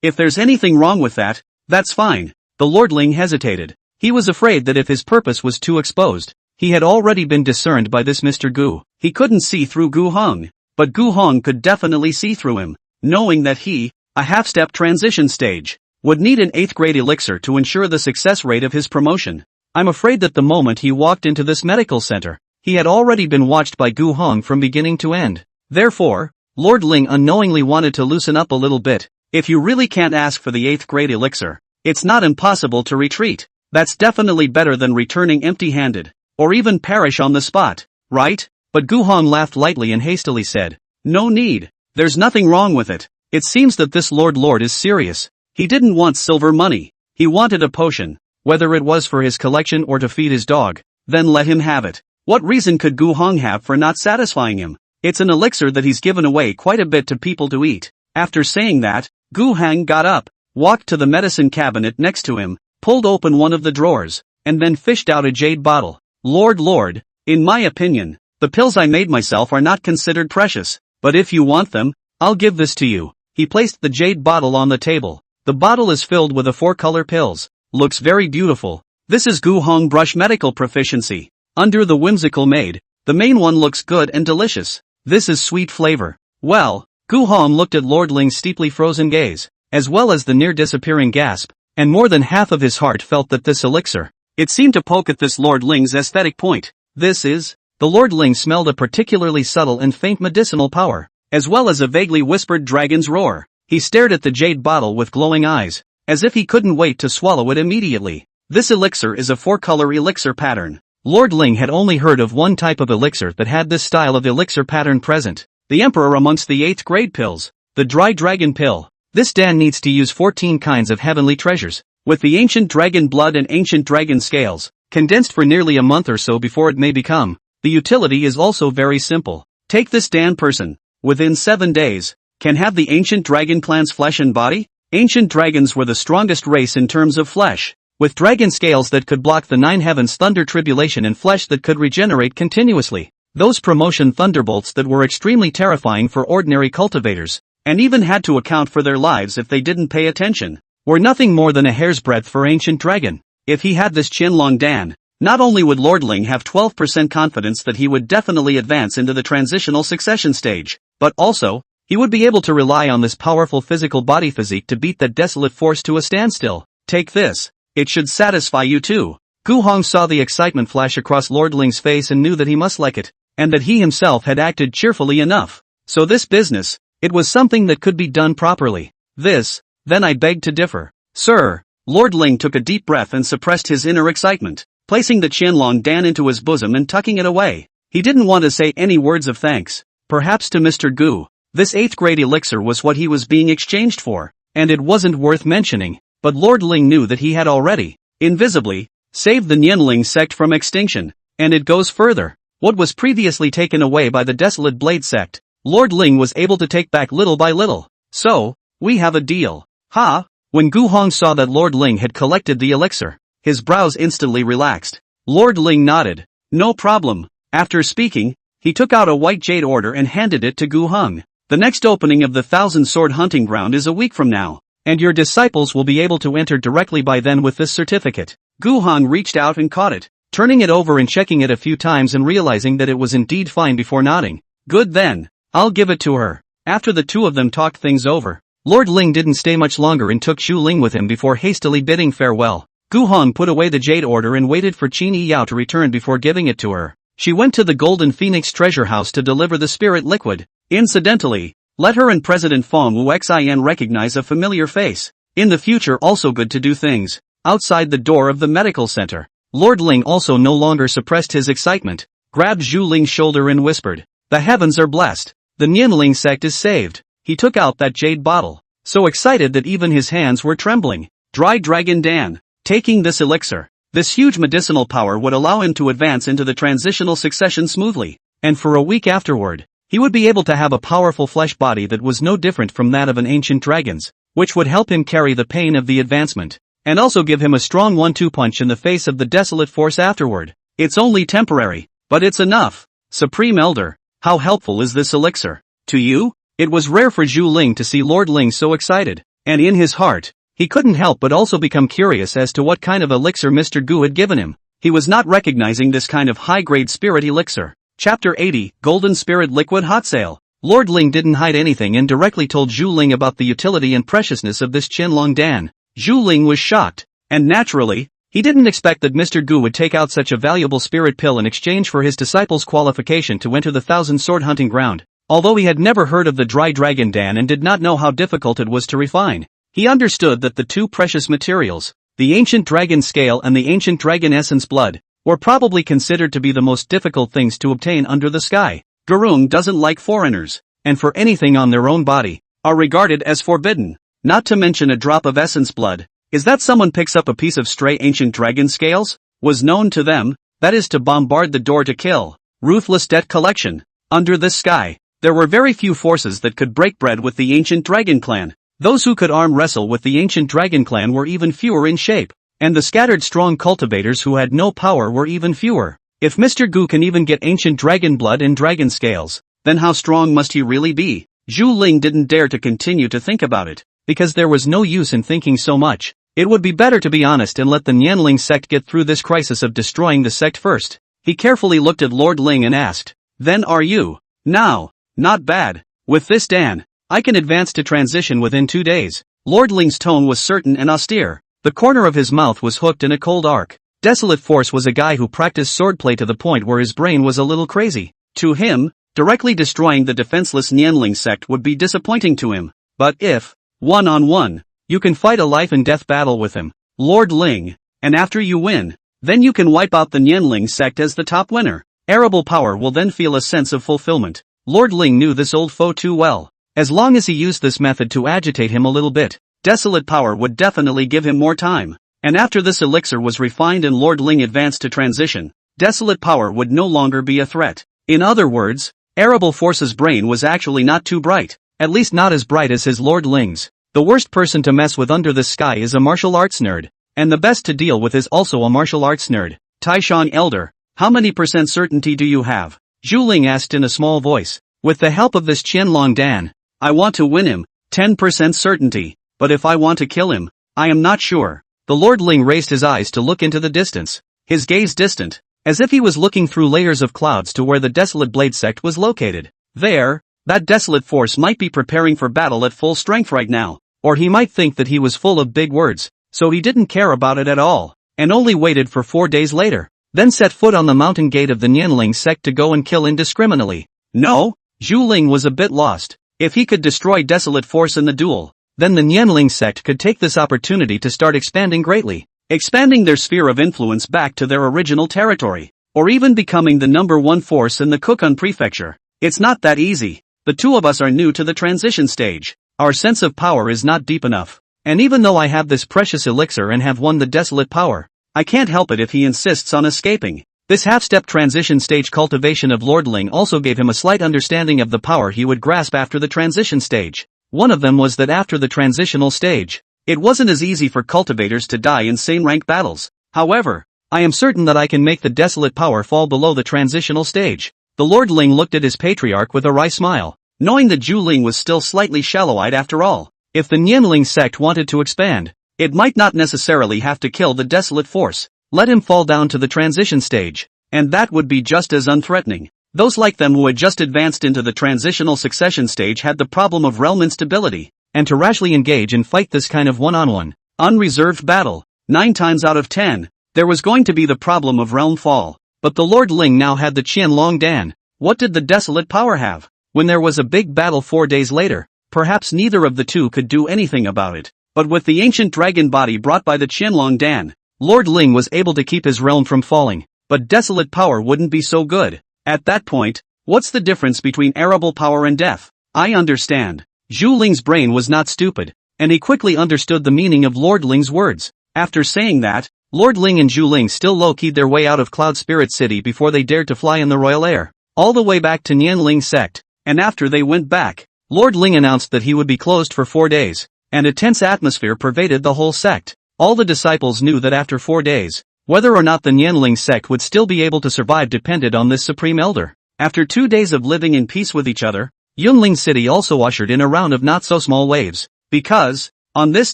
If there's anything wrong with that, that's fine. The lordling hesitated. He was afraid that if his purpose was too exposed, he had already been discerned by this Mr. Gu. He couldn't see through Gu Hong, but Gu Hong could definitely see through him, knowing that he, a half-step transition stage, would need an 8th grade elixir to ensure the success rate of his promotion. I'm afraid that the moment he walked into this medical center, he had already been watched by Gu Hong from beginning to end. Therefore, Lord Ling unknowingly wanted to loosen up a little bit. If you really can't ask for the 8th grade elixir, it's not impossible to retreat. That's definitely better than returning empty-handed, or even perish on the spot, right? But Gu Hong laughed lightly and hastily said, "No need. There's nothing wrong with it. It seems that this Lord is serious. He didn't want silver money. He wanted a potion. Whether it was for his collection or to feed his dog, then let him have it." What reason could Gu Hong have for not satisfying him? It's an elixir that he's given away quite a bit to people to eat. After saying that, Gu Hong got up, walked to the medicine cabinet next to him, pulled open one of the drawers, and then fished out a jade bottle. Lord, in my opinion, the pills I made myself are not considered precious, but if you want them, I'll give this to you. He placed the jade bottle on the table. The bottle is filled with the 4-color pills. Looks very beautiful. This is Gu Hong brush medical proficiency. Under the whimsical maid, the main one looks good and delicious. This is sweet flavor. Well, Gu Hong looked at Lord Ling's steeply frozen gaze, as well as the near-disappearing gasp, and more than half of his heart felt that this elixir, it seemed to poke at this Lord Ling's aesthetic point. This is, the Lord Ling smelled a particularly subtle and faint medicinal power, as well as a vaguely whispered dragon's roar. He stared at the jade bottle with glowing eyes, as if he couldn't wait to swallow it immediately. This elixir is a 4-color elixir pattern. Lord Ling had only heard of one type of elixir that had this style of elixir pattern present. The emperor amongst the 8th grade pills, the dry dragon pill. This Dan needs to use 14 kinds of heavenly treasures, with the ancient dragon blood and ancient dragon scales, condensed for nearly a month or so before it may become. The utility is also very simple. Take this Dan person, within 7 days, can have the ancient dragon clan's flesh and body. Ancient dragons were the strongest race in terms of flesh, with dragon scales that could block the 9 heavens thunder tribulation and flesh that could regenerate continuously. Those promotion thunderbolts that were extremely terrifying for ordinary cultivators, and even had to account for their lives if they didn't pay attention, were nothing more than a hair's breadth for ancient dragon. If he had this Qianlong Dan, not only would Lord Ling have 12% confidence that he would definitely advance into the transitional succession stage, but also, he would be able to rely on this powerful physical body physique to beat that desolate force to a standstill. Take this. It should satisfy you too. Gu Hong saw the excitement flash across Lord Ling's face and knew that he must like it, and that he himself had acted cheerfully enough. So this business, it was something that could be done properly. Then I beg to differ. Sir. Lord Ling took a deep breath and suppressed his inner excitement, placing the Qianlong Dan into his bosom and tucking it away. He didn't want to say any words of thanks, perhaps to Mr. Gu. This 8th grade elixir was what he was being exchanged for, and it wasn't worth mentioning, but Lord Ling knew that he had already, invisibly, saved the Nianling sect from extinction, and it goes further. What was previously taken away by the desolate Blade sect, Lord Ling was able to take back little by little. So, we have a deal. Ha! When Gu Hong saw that Lord Ling had collected the elixir, his brows instantly relaxed. Lord Ling nodded. No problem. After speaking, he took out a white jade order and handed it to Gu Hong. The next opening of the 1,000-sword hunting ground is a week from now, and your disciples will be able to enter directly by then with this certificate. Gu Hong reached out and caught it, turning it over and checking it a few times and realizing that it was indeed fine before nodding. Good then. I'll give it to her. After the two of them talked things over, Lord Ling didn't stay much longer and took Xu Ling with him before hastily bidding farewell. Gu Hong put away the jade order and waited for Qin Yi Yao to return before giving it to her. She went to the Golden Phoenix treasure house to deliver the spirit liquid. Incidentally, let her and President Fong Wuxin recognize a familiar face. In the future also good to do things outside the door of the medical center. Lord Ling also no longer suppressed his excitement, grabbed Xu Ling's shoulder and whispered, "The heavens are blessed. The Nianling sect is saved." He took out that jade bottle, so excited that even his hands were trembling. Dry Dragon Dan. Taking this elixir, this huge medicinal power would allow him to advance into the transitional succession smoothly, and for a week afterward, he would be able to have a powerful flesh body that was no different from that of an ancient dragon's, which would help him carry the pain of the advancement, and also give him a strong 1-2 punch in the face of the desolate force afterward. It's only temporary, but it's enough. Supreme Elder, how helpful is this elixir? To you? It was rare for Xu Ling to see Lord Ling so excited, And in his heart, he couldn't help but also become curious as to what kind of elixir Mr. Gu had given him. He was not recognizing this kind of high-grade spirit elixir. Chapter 80, Golden Spirit Liquid Hot Sale. Lord Ling didn't hide anything and directly told Zhu Ling about the utility and preciousness of this Qianlong Dan. Zhu Ling was shocked. And naturally, he didn't expect that Mr. Gu would take out such a valuable spirit pill in exchange for his disciple's qualification to enter the Thousand Sword Hunting Ground. Although he had never heard of the Dry Dragon Dan and did not know how difficult it was to refine, he understood that the two precious materials, the Ancient Dragon Scale and the Ancient Dragon Essence Blood, were probably considered to be the most difficult things to obtain under the sky. Gurung doesn't like foreigners, and for anything on their own body, are regarded as forbidden, not to mention a drop of essence blood. Is that someone picks up a piece of stray ancient dragon scales? Was known to them, that is to bombard the door to kill. Ruthless debt collection. Under this sky, there were very few forces that could break bread with the ancient dragon clan. Those who could arm wrestle with the ancient dragon clan were even fewer in shape. And the scattered strong cultivators who had no power were even fewer. If Mr. Gu can even get ancient dragon blood and dragon scales, then how strong must he really be? Zhu Ling didn't dare to continue to think about it, because there was no use in thinking so much. It would be better to be honest and let the Nianling sect get through this crisis of destroying the sect first. He carefully looked at Lord Ling and asked, "Then are you? Now, not bad. With this Dan, I can advance to transition within 2 days." Lord Ling's tone was certain and austere. The corner of his mouth was hooked in a cold arc. Desolate Force was a guy who practiced swordplay to the point where his brain was a little crazy. To him, directly destroying the defenseless Nianling sect would be disappointing to him. But if, one-on-one, you can fight a life and death battle with him, Lord Ling, and after you win, then you can wipe out the Nianling sect as the top winner. Arable power will then feel a sense of fulfillment. Lord Ling knew this old foe too well. As long as he used this method to agitate him a little bit, desolate power would definitely give him more time. And after this elixir was refined and Lord Ling advanced to transition, desolate power would no longer be a threat. In other words, Arable Force's brain was actually not too bright, at least not as bright as his Lord Ling's. The worst person to mess with under this sky is a martial arts nerd, and the best to deal with is also a martial arts nerd. Taishan Elder, how many % certainty do you have? Zhu Ling asked in a small voice. With the help of this Qianlong Dan, I want to win him, 10% certainty, but if I want to kill him, I am not sure. The Lord Ling raised his eyes to look into the distance, his gaze distant, as if he was looking through layers of clouds to where the Desolate Blade sect was located. There, that Desolate Force might be preparing for battle at full strength right now, or he might think that he was full of big words, so he didn't care about it at all, and only waited for 4 days later, then set foot on the mountain gate of the Nianling sect to go and kill indiscriminately. No, Zhu Ling was a bit lost. If he could destroy Desolate Force in the duel, then the Nianling sect could take this opportunity to start expanding greatly, expanding their sphere of influence back to their original territory, or even becoming the #1 force in the Kukun prefecture. It's not that easy. The two of us are new to the transition stage. Our sense of power is not deep enough. And even though I have this precious elixir and have won the desolate power, I can't help it if he insists on escaping. This half-step transition stage cultivation of Lord Ling also gave him a slight understanding of the power he would grasp after the transition stage. One of them was that after the transitional stage, it wasn't as easy for cultivators to die in same rank battles. However, I am certain that I can make the desolate power fall below the transitional stage. The Lord Ling looked at his patriarch with a wry smile, knowing that Zhu Ling was still slightly shallow-eyed after all. If the Nianling sect wanted to expand, it might not necessarily have to kill the desolate force. Let him fall down to the transition stage, and that would be just as unthreatening. Those like them who had just advanced into the transitional succession stage had the problem of realm instability, and to rashly engage and fight this kind of one-on-one, unreserved battle, 9 times out of 10, there was going to be the problem of realm fall. But the Lord Ling now had the Qianlong Dan. What did the desolate power have? When there was a big battle 4 days later, perhaps neither of the two could do anything about it. But with the ancient dragon body brought by the Qianlong Dan, Lord Ling was able to keep his realm from falling, but desolate power wouldn't be so good. At that point, what's the difference between arable power and death? I understand. Zhu Ling's brain was not stupid, and he quickly understood the meaning of Lord Ling's words. After saying that, Lord Ling and Zhu Ling still low-keyed their way out of Cloud Spirit City before they dared to fly in the royal air, all the way back to Nianling sect, and after they went back, Lord Ling announced that he would be closed for 4 days, and a tense atmosphere pervaded the whole sect. All the disciples knew that after 4 days, whether or not the Nianling sect would still be able to survive depended on this supreme elder. After 2 days of living in peace with each other, Yunling City also ushered in a round of not-so-small waves, because, On this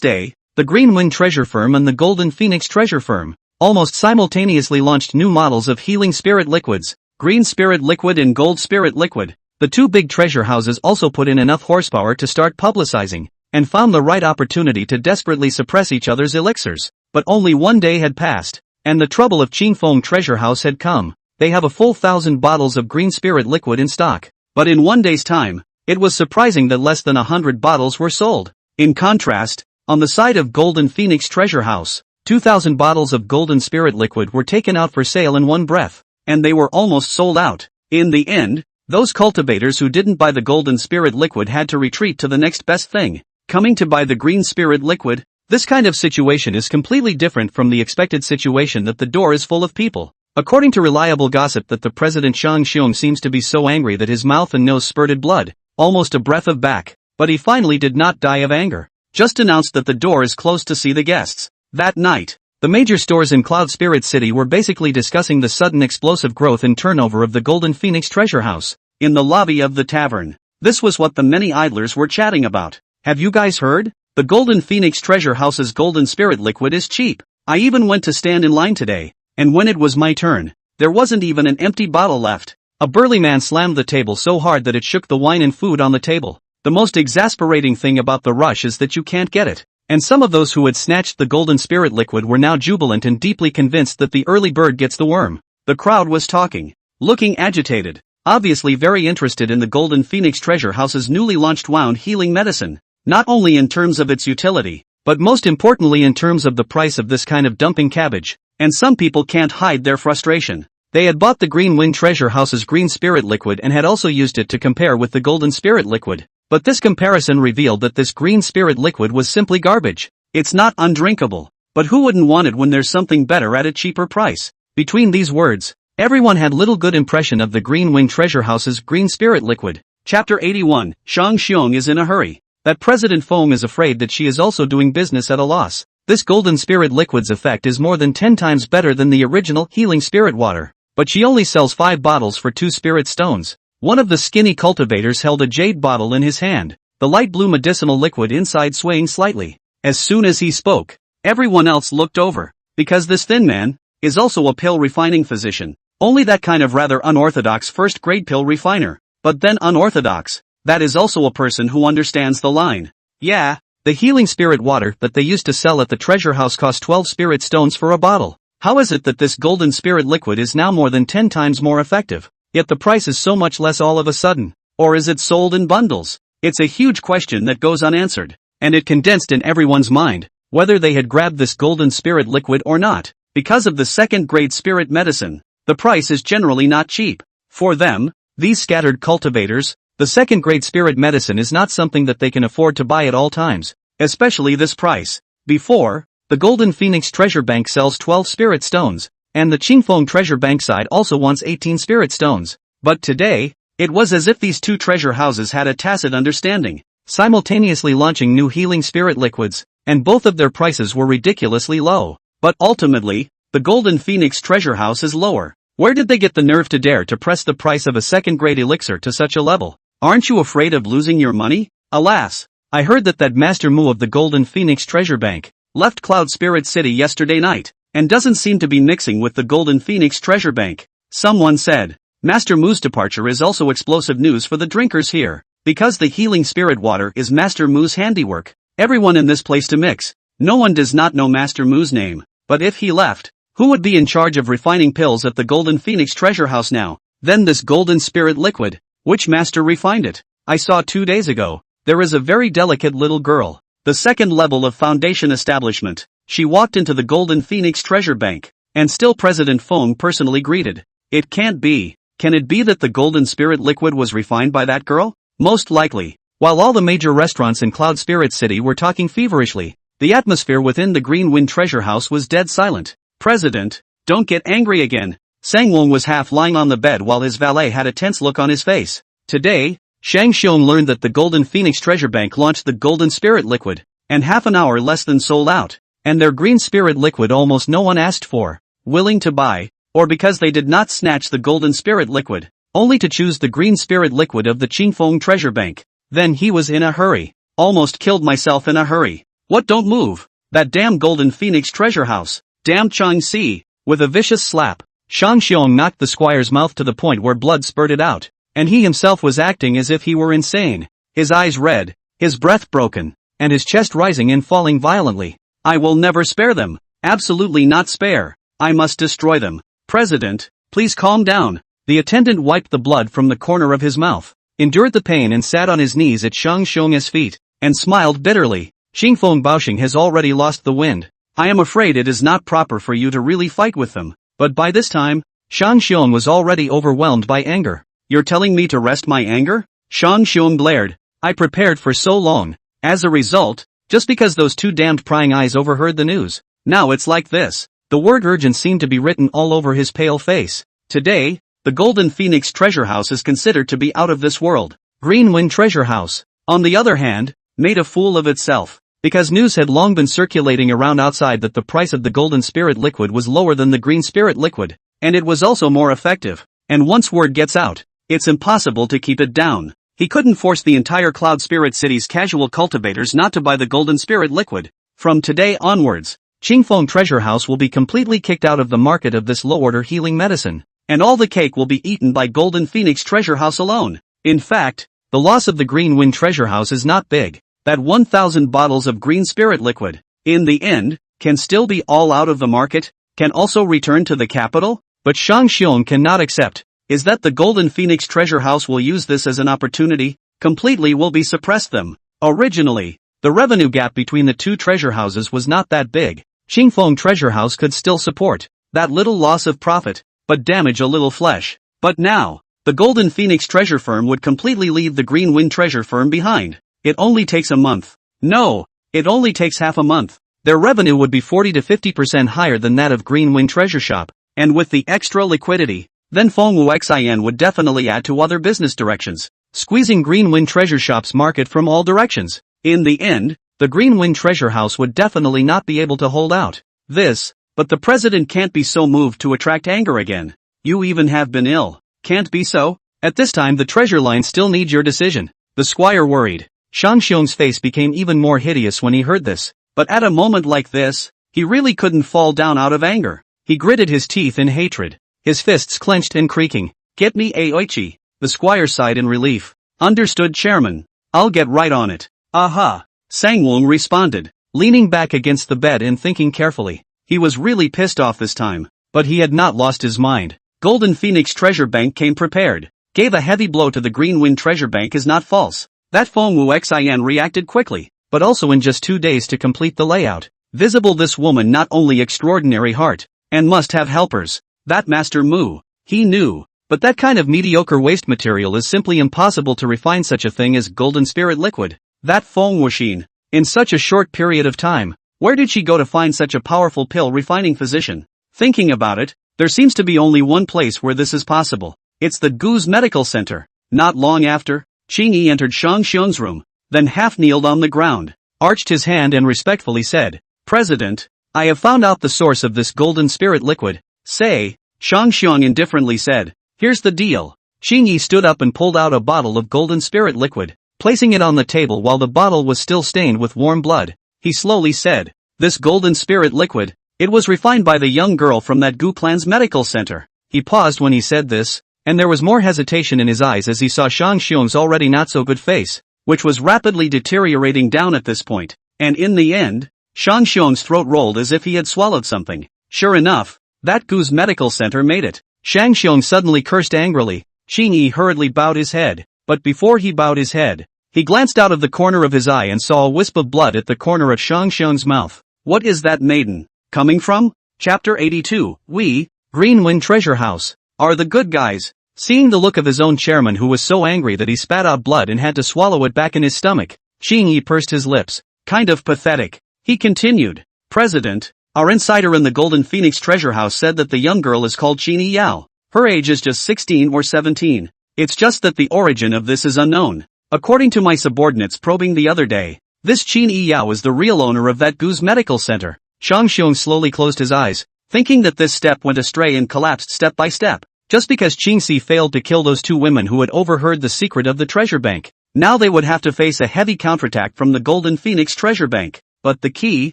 day, the Green Wind Treasure Firm and the Golden Phoenix Treasure Firm almost simultaneously launched new models of healing spirit liquids, Green Spirit Liquid and Gold Spirit Liquid. The two big treasure houses also put in enough horsepower to start publicizing, and found the right opportunity to desperately suppress each other's elixirs. But only one day had passed, and the trouble of Qingfeng Treasure House had come. They have a full 1,000 bottles of Green Spirit Liquid in stock. But in one day's time, it was surprising that less than 100 bottles were sold. In contrast, on the side of Golden Phoenix Treasure House, 2,000 bottles of Golden Spirit Liquid were taken out for sale in one breath, and they were almost sold out. In the end, those cultivators who didn't buy the Golden Spirit Liquid had to retreat to the next best thing, coming to buy the Green Spirit Liquid. This kind of situation is completely different from the expected situation that the door is full of people. According to reliable gossip that the President Shang Xiong seems to be so angry that his mouth and nose spurted blood, almost a breath of back, but he finally did not die of anger. Just announced that the door is closed to see the guests. That night, the major stores in Cloud Spirit City were basically discussing the sudden explosive growth in turnover of the Golden Phoenix Treasure House. In the lobby of the tavern, this was what the many idlers were chatting about. Have you guys heard? The Golden Phoenix Treasure House's Golden Spirit Liquid is cheap. I even went to stand in line today, and when it was my turn, there wasn't even an empty bottle left. A burly man slammed the table so hard that it shook the wine and food on the table. The most exasperating thing about the rush is that you can't get it. And some of those who had snatched the Golden Spirit Liquid were now jubilant and deeply convinced that the early bird gets the worm. The crowd was talking, looking agitated, obviously very interested in the Golden Phoenix Treasure House's newly launched wound healing medicine, not only in terms of its utility, but most importantly in terms of the price of this kind of dumping cabbage. And some people can't hide their frustration. They had bought the Green Wind Treasure House's Green Spirit Liquid and had also used it to compare with the Golden Spirit Liquid. But this comparison revealed that this Green Spirit Liquid was simply garbage. It's not undrinkable, but who wouldn't want it when there's something better at a cheaper price? Between these words, everyone had little good impression of the Green Wind Treasure House's Green Spirit Liquid. Chapter 81, Shang Xiong is in a hurry. That President Feng is afraid that she is also doing business at a loss. This Golden Spirit Liquid's effect is more than 10 times better than the original healing spirit water. But she only sells 5 bottles for 2 spirit stones. One of the skinny cultivators held a jade bottle in his hand, the light blue medicinal liquid inside swaying slightly. As soon as he spoke, everyone else looked over, because this thin man is also a pill refining physician. Only that kind of rather unorthodox first-grade pill refiner. But then unorthodox, that is also a person who understands the line. Yeah, the healing spirit water that they used to sell at the treasure house cost 12 spirit stones for a bottle. How is it that this Golden Spirit Liquid is now more than 10 times more effective? Yet the price is so much less all of a sudden. Or is it sold in bundles? It's a huge question that goes unanswered, and it condensed in everyone's mind, whether they had grabbed this Golden Spirit Liquid or not. Because of the second-grade spirit medicine, the price is generally not cheap. For them, these scattered cultivators, the second-grade spirit medicine is not something that they can afford to buy at all times, especially this price. Before, the Golden Phoenix Treasure Bank sells 12 spirit stones, and the Qingfeng Treasure Bank side also wants 18 spirit stones. But today, it was as if these two treasure houses had a tacit understanding, simultaneously launching new healing spirit liquids, and both of their prices were ridiculously low. But ultimately, the Golden Phoenix Treasure House is lower. Where did they get the nerve to dare to press the price of a second-grade elixir to such a level? Aren't you afraid of losing your money? Alas, I heard that Master Mu of the Golden Phoenix Treasure Bank left Cloud Spirit City yesterday night, and doesn't seem to be mixing with the Golden Phoenix Treasure Bank. Someone said, Master Mu's departure is also explosive news for the drinkers here, because the healing spirit water is Master Mu's handiwork. Everyone in this place to mix. No one does not know Master Mu's name, but if he left, who would be in charge of refining pills at the Golden Phoenix Treasure House now? Then this Golden Spirit Liquid, which master refined it? I saw 2 days ago. There is a very delicate little girl, the second level of foundation establishment. She walked into the Golden Phoenix Treasure Bank, and still President Feng personally greeted. It can't be. Can it be that the Golden Spirit Liquid was refined by that girl? Most likely. While all the major restaurants in Cloud Spirit City were talking feverishly, the atmosphere within the Green Wind Treasure House was dead silent. President, don't get angry again. Sang Wong was half lying on the bed while his valet had a tense look on his face. Today, Shang Xiong learned that the Golden Phoenix Treasure Bank launched the Golden Spirit Liquid, and half an hour less than sold out. And their Green Spirit Liquid almost no one asked for, willing to buy, or because they did not snatch the Golden Spirit Liquid, only to choose the Green Spirit Liquid of the Qingfeng Treasure Bank. Then he was in a hurry. Almost killed myself in a hurry. What don't move? That damn Golden Phoenix treasure house. Damn Chang Si. With a vicious slap, Shang Xiong knocked the squire's mouth to the point where blood spurted out, and he himself was acting as if he were insane, his eyes red, his breath broken, and his chest rising and falling violently. I will never spare them. Absolutely not spare. I must destroy them. President, please calm down. The attendant wiped the blood from the corner of his mouth, endured the pain and sat on his knees at Shang Xiong's feet, and smiled bitterly. Xingfeng Baoxing has already lost the wind. I am afraid it is not proper for you to really fight with them. But by this time, Shang Xiong was already overwhelmed by anger. You're telling me to rest my anger? Shang Xiong blared. I prepared for so long. As a result, just because those two damned prying eyes overheard the news, now it's like this. The word urgent seemed to be written all over his pale face. Today, the Golden Phoenix treasure house is considered to be out of this world. Green Wind treasure house, on the other hand, made a fool of itself. Because news had long been circulating around outside that the price of the golden spirit liquid was lower than the green spirit liquid, and it was also more effective. And once word gets out, it's impossible to keep it down. He couldn't force the entire Cloud Spirit City's casual cultivators not to buy the golden spirit liquid. From today onwards, Qingfeng Treasure House will be completely kicked out of the market of this low-order healing medicine, and all the cake will be eaten by Golden Phoenix Treasure House alone. In fact, the loss of the Green Wind Treasure House is not big. That 1,000 bottles of green spirit liquid, in the end, can still be all out of the market, can also return to the capital, but Shang Xiong cannot accept, is that the Golden Phoenix Treasure House will use this as an opportunity, completely will be suppress them. Originally, the revenue gap between the two treasure houses was not that big. Qingfeng Treasure House could still support that little loss of profit, but damage a little flesh. But now, the Golden Phoenix Treasure Firm would completely leave the Green Wind Treasure Firm behind. It only takes a month. No, it only takes half a month. Their revenue would be 40 to 50% higher than that of Green Wind Treasure Shop, and with the extra liquidity, then Fengwu Xian would definitely add to other business directions, squeezing Green Wind Treasure Shop's market from all directions. In the end, the Green Wind Treasure House would definitely not be able to hold out. But the president can't be so moved to attract anger again. You even have been ill. Can't be so? At this time the treasure line still needs your decision. The squire worried. Shang Xiong's face became even more hideous when he heard this, but at a moment like this, he really couldn't fall down out of anger. He gritted his teeth in hatred, his fists clenched and creaking. Get me a oichi. The squire sighed in relief. Understood, chairman. I'll get right on it. Aha. Sangwong responded, leaning back against the bed and thinking carefully. He was really pissed off this time, but he had not lost his mind. Golden Phoenix Treasure Bank came prepared, gave a heavy blow to the Green Wind Treasure Bank is not false. That Fengwu Xian reacted quickly, but also in just 2 days to complete the layout. Visible this woman not only extraordinary heart, and must have helpers. That Master Mu, he knew, but that kind of mediocre waste material is simply impossible to refine such a thing as golden spirit liquid. That Fengwu Xin, in such a short period of time, where did she go to find such a powerful pill refining physician? Thinking about it, there seems to be only one place where this is possible. It's the Gu's Medical Center. Not long after, Qing Yi entered Shang Xiong's room, then half-kneeled on the ground, arched his hand and respectfully said, President, I have found out the source of this golden spirit liquid. Say, Shang Xiong indifferently said, here's the deal. Qing Yi stood up and pulled out a bottle of golden spirit liquid, placing it on the table while the bottle was still stained with warm blood. He slowly said, this golden spirit liquid, it was refined by the young girl from that Gu Clan's medical center. He paused when he said this, and there was more hesitation in his eyes as he saw Shang Xiong's already not-so-good face, which was rapidly deteriorating down at this point. And in the end, Shang Xiong's throat rolled as if he had swallowed something. Sure enough, that Gu's medical center made it. Shang Xiong suddenly cursed angrily. Qing Yi hurriedly bowed his head, but before he bowed his head, he glanced out of the corner of his eye and saw a wisp of blood at the corner of Shang Xiong's mouth. What is that maiden coming from? Chapter 82. We, Green Wind Treasure House, are the good guys. Seeing the look of his own chairman who was so angry that he spat out blood and had to swallow it back in his stomach, Qing Yi pursed his lips. Kind of pathetic. He continued, President, our insider in the Golden Phoenix Treasure House said that the young girl is called Qini Yao. Her age is just 16 or 17. It's just that the origin of this is unknown. According to my subordinates probing the other day, this Qini Yao is the real owner of that Gu's medical center. Shang Xiong slowly closed his eyes, thinking that this step went astray and collapsed step by step. Just because Qing Si failed to kill those two women who had overheard the secret of the treasure bank, now they would have to face a heavy counterattack from the Golden Phoenix Treasure Bank. But the key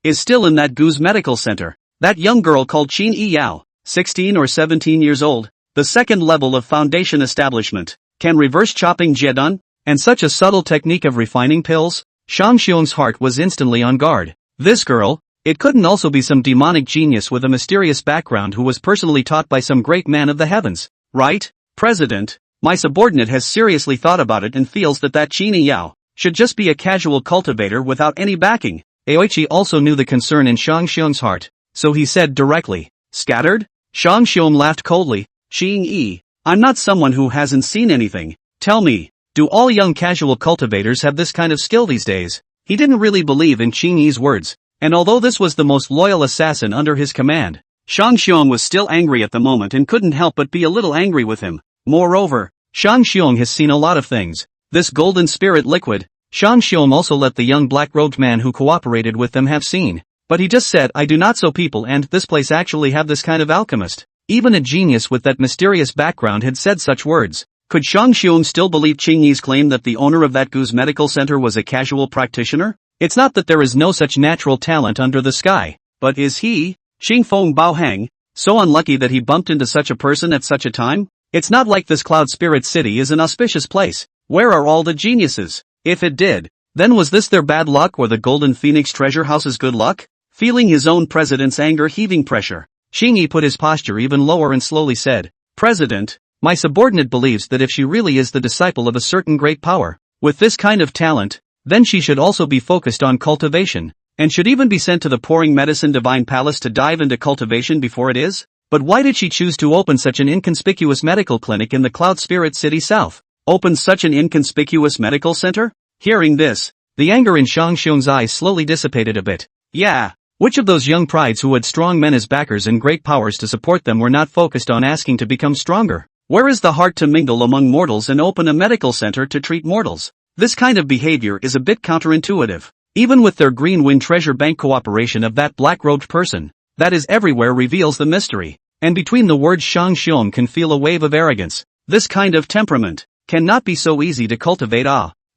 is still in that Gu's medical center. That young girl called Qin Yi Yao, 16 or 17 years old, the second level of foundation establishment, can reverse chopping jiedun, and such a subtle technique of refining pills. Shang Xiong's heart was instantly on guard. This girl, it couldn't also be some demonic genius with a mysterious background who was personally taught by some great man of the heavens, right? President, my subordinate has seriously thought about it and feels that Qin Yi Yao should just be a casual cultivator without any backing. Aoichi also knew the concern in Shang Xiong's heart, so he said directly, scattered? Shang Xiong laughed coldly, Qin Yi, I'm not someone who hasn't seen anything. Tell me, do all young casual cultivators have this kind of skill these days? He didn't really believe in Qin Yi's words, and although this was the most loyal assassin under his command, Shang Xiong was still angry at the moment and couldn't help but be a little angry with him. Moreover, Shang Xiong has seen a lot of things. This golden spirit liquid, Shang Xiong also let the young black-robed man who cooperated with them have seen. But he just said, I do not so people and this place actually have this kind of alchemist. Even a genius with that mysterious background had said such words. Could Shang Xiong still believe Qin Yi's claim that the owner of that Gu's medical center was a casual practitioner? It's not that there is no such natural talent under the sky, but is he, Xingfeng Bao Heng, so unlucky that he bumped into such a person at such a time? It's not like this Cloud Spirit City is an auspicious place. Where are all the geniuses? If it did, then was this their bad luck or the Golden Phoenix Treasure House's good luck? Feeling his own president's anger heaving pressure, Qin Yi put his posture even lower and slowly said, President, my subordinate believes that if she really is the disciple of a certain great power, with this kind of talent, then she should also be focused on cultivation, and should even be sent to the Pouring Medicine Divine Palace to dive into cultivation before it is? But why did she choose to open such an inconspicuous medical clinic in the Cloud Spirit City South? Open such an inconspicuous medical center? Hearing this, the anger in Shang Xiong's eyes slowly dissipated a bit. Yeah, which of those young prides who had strong men as backers and great powers to support them were not focused on asking to become stronger? Where is the heart to mingle among mortals and open a medical center to treat mortals? This kind of behavior is a bit counterintuitive. Even with their Green Wind Treasure Bank cooperation of that black-robed person, that is everywhere reveals the mystery. And between the words Shang Xiong can feel a wave of arrogance. This kind of temperament cannot be so easy to cultivate.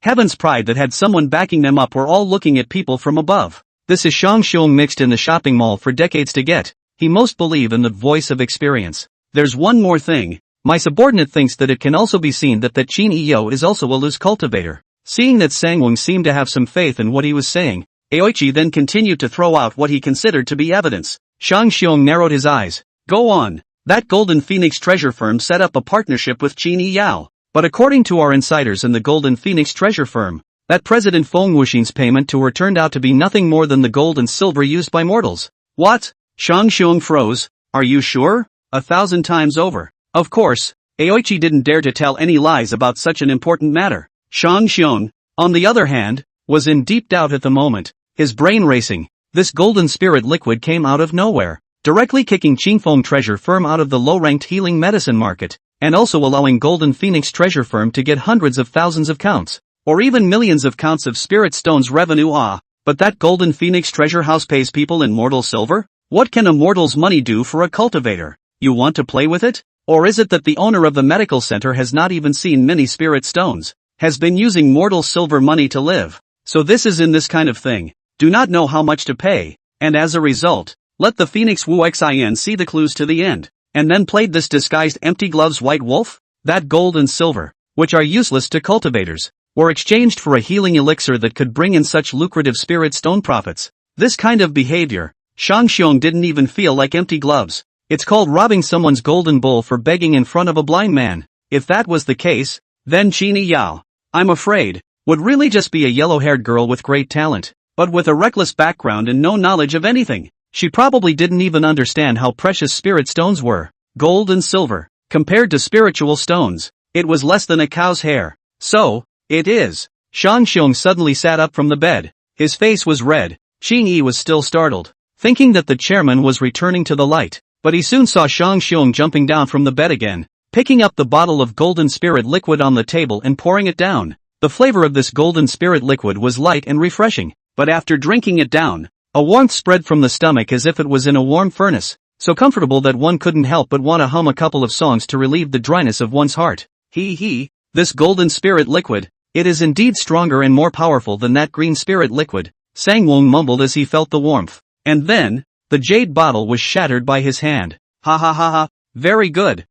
Heaven's pride that had someone backing them up were all looking at people from above. This is Shang Xiong mixed in the shopping mall for decades to get. He most believe in the voice of experience. There's one more thing. My subordinate thinks that it can also be seen that Qin Yi Yao is also a loose cultivator. Seeing that Sangwang seemed to have some faith in what he was saying, Aoichi then continued to throw out what he considered to be evidence. Shang Xiong narrowed his eyes. Go on. That Golden Phoenix treasure firm set up a partnership with Qin Yi Yao. But according to our insiders in the Golden Phoenix treasure firm, that President Feng Wuxin's payment to her turned out to be nothing more than the gold and silver used by mortals. What? Shang Xiong froze. Are you sure? 1,000 times over. Of course, Aoichi didn't dare to tell any lies about such an important matter. Shang Xiong, on the other hand, was in deep doubt at the moment, his brain racing. This golden spirit liquid came out of nowhere, directly kicking Qingfeng Treasure Firm out of the low-ranked healing medicine market, and also allowing Golden Phoenix Treasure Firm to get hundreds of thousands of counts, or even millions of counts of spirit stones revenue. But that Golden Phoenix Treasure House pays people in mortal silver? What can a mortal's money do for a cultivator? You want to play with it? Or is it that the owner of the medical center has not even seen many spirit stones, has been using mortal silver money to live? So this is in this kind of thing, do not know how much to pay, and as a result, let the Phoenix Wu Xin see the clues to the end, and then played this disguised empty gloves white wolf? That gold and silver, which are useless to cultivators, were exchanged for a healing elixir that could bring in such lucrative spirit stone profits. This kind of behavior, Shang Xiong didn't even feel like empty gloves. It's called robbing someone's golden bowl for begging in front of a blind man. If that was the case, then Qin Yi Yao, I'm afraid, would really just be a yellow-haired girl with great talent, but with a reckless background and no knowledge of anything. She probably didn't even understand how precious spirit stones were. Gold and silver, compared to spiritual stones, it was less than a cow's hair. So, it is. Shang Xiong suddenly sat up from the bed. His face was red. Qin Yi was still startled, thinking that the chairman was returning to the light, but he soon saw Shang Xiong jumping down from the bed again, picking up the bottle of golden spirit liquid on the table and pouring it down. The flavor of this golden spirit liquid was light and refreshing, but after drinking it down, a warmth spread from the stomach as if it was in a warm furnace, so comfortable that one couldn't help but want to hum a couple of songs to relieve the dryness of one's heart. This golden spirit liquid, it is indeed stronger and more powerful than that green spirit liquid. Sangwon mumbled as he felt the warmth. And then, the jade bottle was shattered by his hand. Ha ha ha ha, very good.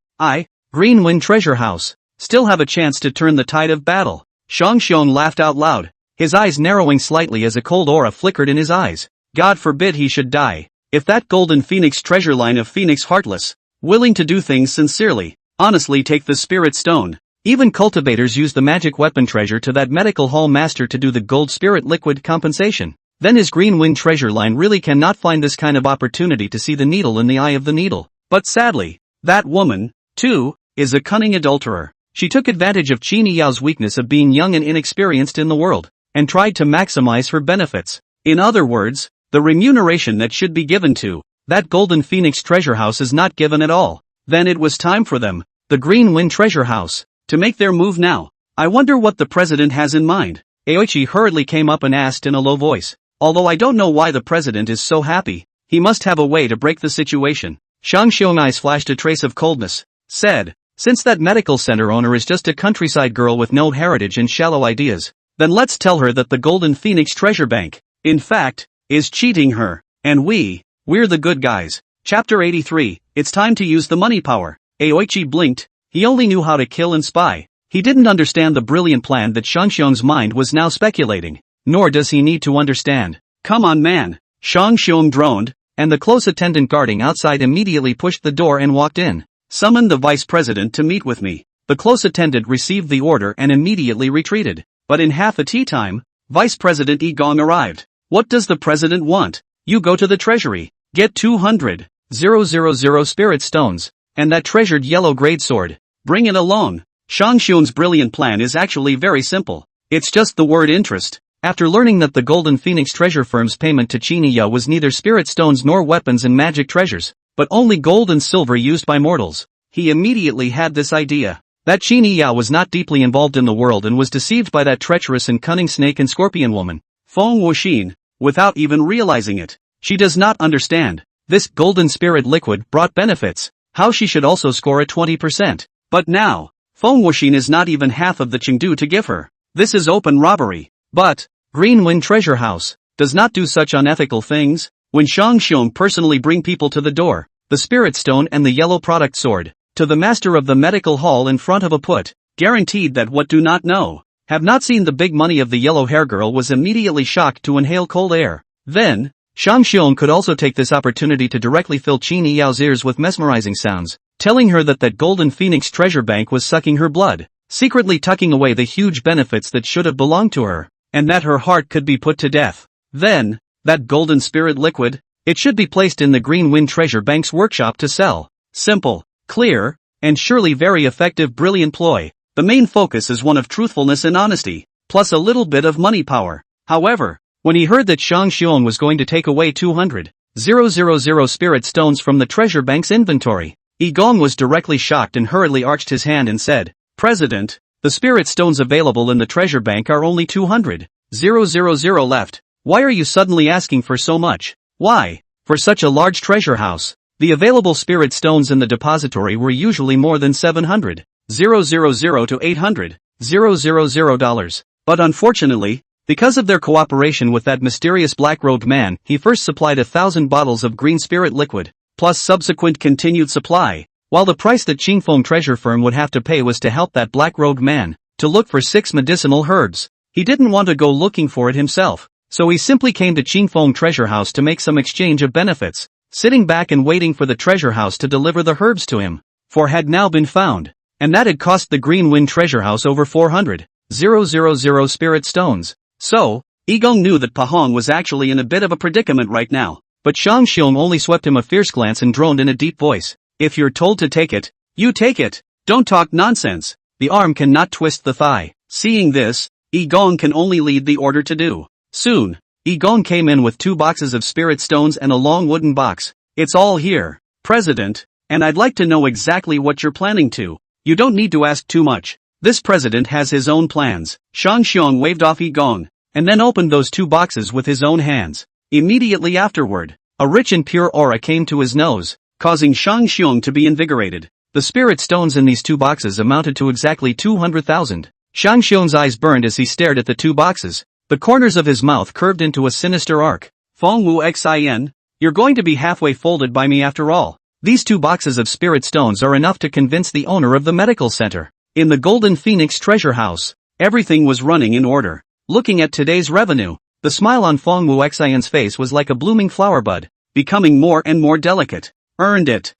Green Wind Treasure House, still have a chance to turn the tide of battle. Shang Xiong laughed out loud, his eyes narrowing slightly as a cold aura flickered in his eyes. God forbid he should die. If that golden phoenix treasure line of Phoenix Heartless, willing to do things sincerely, honestly take the spirit stone. Even cultivators use the magic weapon treasure to that medical hall master to do the gold spirit liquid compensation. Then his Green Wind treasure line really cannot find this kind of opportunity to see the needle in the eye of the needle. But sadly, that woman, too, is a cunning adulterer. She took advantage of Qin Yao's weakness of being young and inexperienced in the world, and tried to maximize her benefits. In other words, the remuneration that should be given to that golden phoenix treasure house is not given at all. Then it was time for them, the Green Wind treasure house, to make their move now. I wonder what the president has in mind. Aoichi hurriedly came up and asked in a low voice. Although I don't know why the president is so happy, he must have a way to break the situation. Shang Xiong's eyes flashed a trace of coldness. Said, since that medical center owner is just a countryside girl with no heritage and shallow ideas, then let's tell her that the Golden Phoenix Treasure Bank, in fact, is cheating her. And we're the good guys. Chapter 83, it's time to use the money power. Aoichi blinked. He only knew how to kill and spy. He didn't understand the brilliant plan that Shang Xiong's mind was now speculating. Nor does he need to understand. Come on man. Shang Xiong droned, and the close attendant guarding outside immediately pushed the door and walked in. Summon the vice president to meet with me. The close attendant received the order and immediately retreated. But in half a tea time, Vice President Yi Gong arrived. What does the president want? You go to the treasury. Get 200,000 spirit stones, and that treasured yellow grade sword. Bring it along. Shang Xiong's brilliant plan is actually very simple. It's just the word interest. After learning that the Golden Phoenix treasure firm's payment to Qin Yao was neither spirit stones nor weapons and magic treasures, but only gold and silver used by mortals, he immediately had this idea. That Qin Yao was not deeply involved in the world and was deceived by that treacherous and cunning snake and scorpion woman, Feng Wuxin, without even realizing it. She does not understand. This golden spirit liquid brought benefits. How she should also score a 20%. But now, Feng Wuxin is not even half of the Chengdu to give her. This is open robbery. But, Green Wind Treasure House does not do such unethical things. When Shang Xiong personally bring people to the door, the spirit stone and the yellow product sword, to the master of the medical hall in front of a put, guaranteed that what do not know, have not seen the big money of the yellow hair girl was immediately shocked to inhale cold air. Then, Shang Xiong could also take this opportunity to directly fill Qin Yao's ears with mesmerizing sounds, telling her that Golden Phoenix treasure bank was sucking her blood, secretly tucking away the huge benefits that should have belonged to her, and that her heart could be put to death. Then, that golden spirit liquid, it should be placed in the Green Wind Treasure Bank's workshop to sell. Simple, clear, and surely very effective brilliant ploy. The main focus is one of truthfulness and honesty, plus a little bit of money power. However, when he heard that Shang Xiong was going to take away 200,000 spirit stones from the treasure bank's inventory, Yi Gong was directly shocked and hurriedly arched his hand and said, President, the spirit stones available in the treasure bank are only 200,000 left. Why are you suddenly asking for so much? Why? For such a large treasure house, the available spirit stones in the depository were usually more than 700,000 to 800,000 dollars. But unfortunately, because of their cooperation with that mysterious black-robed man, he first supplied 1,000 bottles of green spirit liquid, plus subsequent continued supply, while the price that Qingfeng treasure firm would have to pay was to help that black-robed man to look for 6 medicinal herbs. He didn't want to go looking for it himself, so he simply came to Qingfeng treasure house to make some exchange of benefits, sitting back and waiting for the treasure house to deliver the herbs to him, for had now been found, and that had cost the Green Wind treasure house over 400,000 spirit stones. So, Yi Gong knew that Pahong was actually in a bit of a predicament right now, but Shang Xiong only swept him a fierce glance and droned in a deep voice, if you're told to take it, you take it. Don't talk nonsense. The arm cannot twist the thigh. Seeing this, Yi Gong can only lead the order to do. Soon, Yi Gong came in with 2 boxes of spirit stones and a long wooden box. It's all here, President, and I'd like to know exactly what you're planning to. You don't need to ask too much. This president has his own plans. Shang Xiong waved off Yi Gong, and then opened those 2 boxes with his own hands. Immediately afterward, a rich and pure aura came to his nose, causing Shang Xiong to be invigorated. The spirit stones in these 2 boxes amounted to exactly 200,000. Shang Xiong's eyes burned as he stared at the 2 boxes. The corners of his mouth curved into a sinister arc. Feng Wu Xin, you're going to be halfway folded by me after all. These 2 boxes of spirit stones are enough to convince the owner of the medical center. In the Golden Phoenix treasure house, everything was running in order. Looking at today's revenue, the smile on Feng Wu Xin's face was like a blooming flower bud, becoming more and more delicate. Earned it.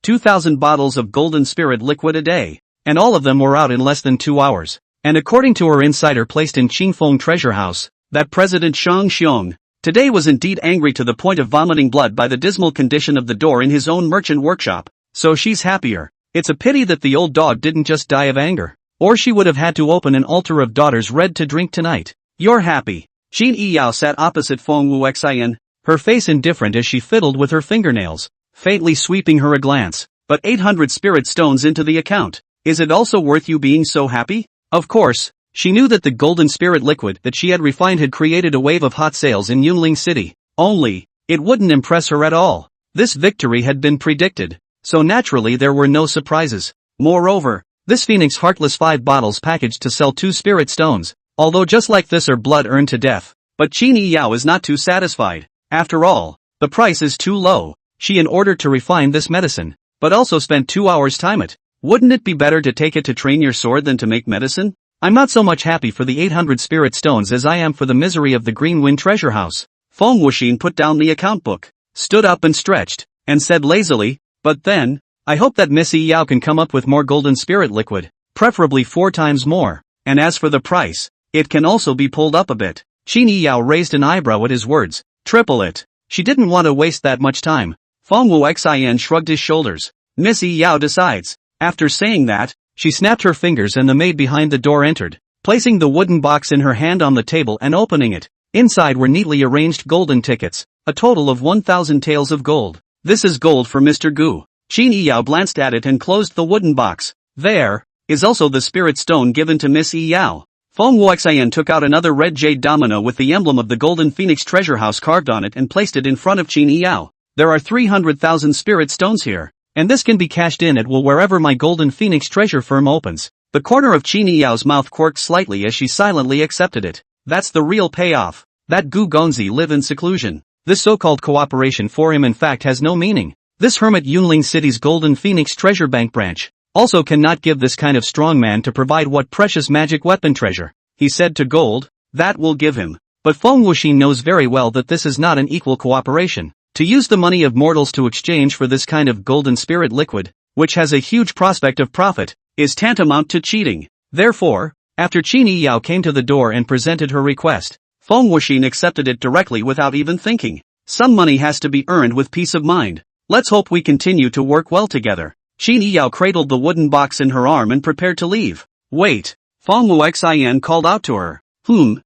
2,000 bottles of golden spirit liquid a day. And all of them were out in less than 2 hours. And according to her insider placed in Qingfeng treasure house, that President Shang Xiong today was indeed angry to the point of vomiting blood by the dismal condition of the door in his own merchant workshop. So she's happier. It's a pity that the old dog didn't just die of anger. Or she would have had to open an altar of daughters red to drink tonight. You're happy. Qin Yiyao sat opposite Feng Wu Xian, her face indifferent as she fiddled with her fingernails, faintly sweeping her a glance. But 800 spirit stones into the account. Is it also worth you being so happy? Of course, she knew that the golden spirit liquid that she had refined had created a wave of hot sales in Yunling City. Only, it wouldn't impress her at all. This victory had been predicted, so naturally there were no surprises. Moreover, this Phoenix Heartless 5 bottles packaged to sell 2 spirit stones, although just like this are blood earned to death. But Qin Yiyao is not too satisfied. After all, the price is too low. She in order to refine this medicine, but also spent 2 hours time it. Wouldn't it be better to take it to train your sword than to make medicine? I'm not so much happy for the 800 spirit stones as I am for the misery of the Green Wind treasure house. Feng Wuxin put down the account book, stood up and stretched, and said lazily, but then, I hope that Miss Yao can come up with more golden spirit liquid, preferably 4 times more, and as for the price, it can also be pulled up a bit. Qin Yao raised an eyebrow at his words, triple it. She didn't want to waste that much time. Feng Wu Xian shrugged his shoulders. Miss Yao decides. After saying that, she snapped her fingers and the maid behind the door entered, placing the wooden box in her hand on the table and opening it. Inside were neatly arranged golden tickets, a total of 1,000 taels of gold. This is gold for Mr. Gu. Qin Yao glanced at it and closed the wooden box. There is also the spirit stone given to Miss Yao. Feng Wuxian took out another red jade domino with the emblem of the Golden Phoenix treasure house carved on it and placed it in front of Qin Yao. There are 300,000 spirit stones here, and this can be cashed in at will wherever my Golden Phoenix treasure firm opens. The corner of Qin Yao's mouth quirked slightly as she silently accepted it. That's the real payoff. That Gu Gonzi live in seclusion. This so-called cooperation for him in fact has no meaning. This hermit Yunling City's Golden Phoenix treasure bank branch also cannot give this kind of strong man to provide what precious magic weapon treasure, he said to Gold, that will give him. But Feng Wuxin knows very well that this is not an equal cooperation. To use the money of mortals to exchange for this kind of golden spirit liquid, which has a huge prospect of profit, is tantamount to cheating. Therefore, after Qin Yao came to the door and presented her request, Feng Wuxin accepted it directly without even thinking. Some money has to be earned with peace of mind. Let's hope we continue to work well together. Qin Yao cradled the wooden box in her arm and prepared to leave. Wait. Feng Wuxian called out to her. Qin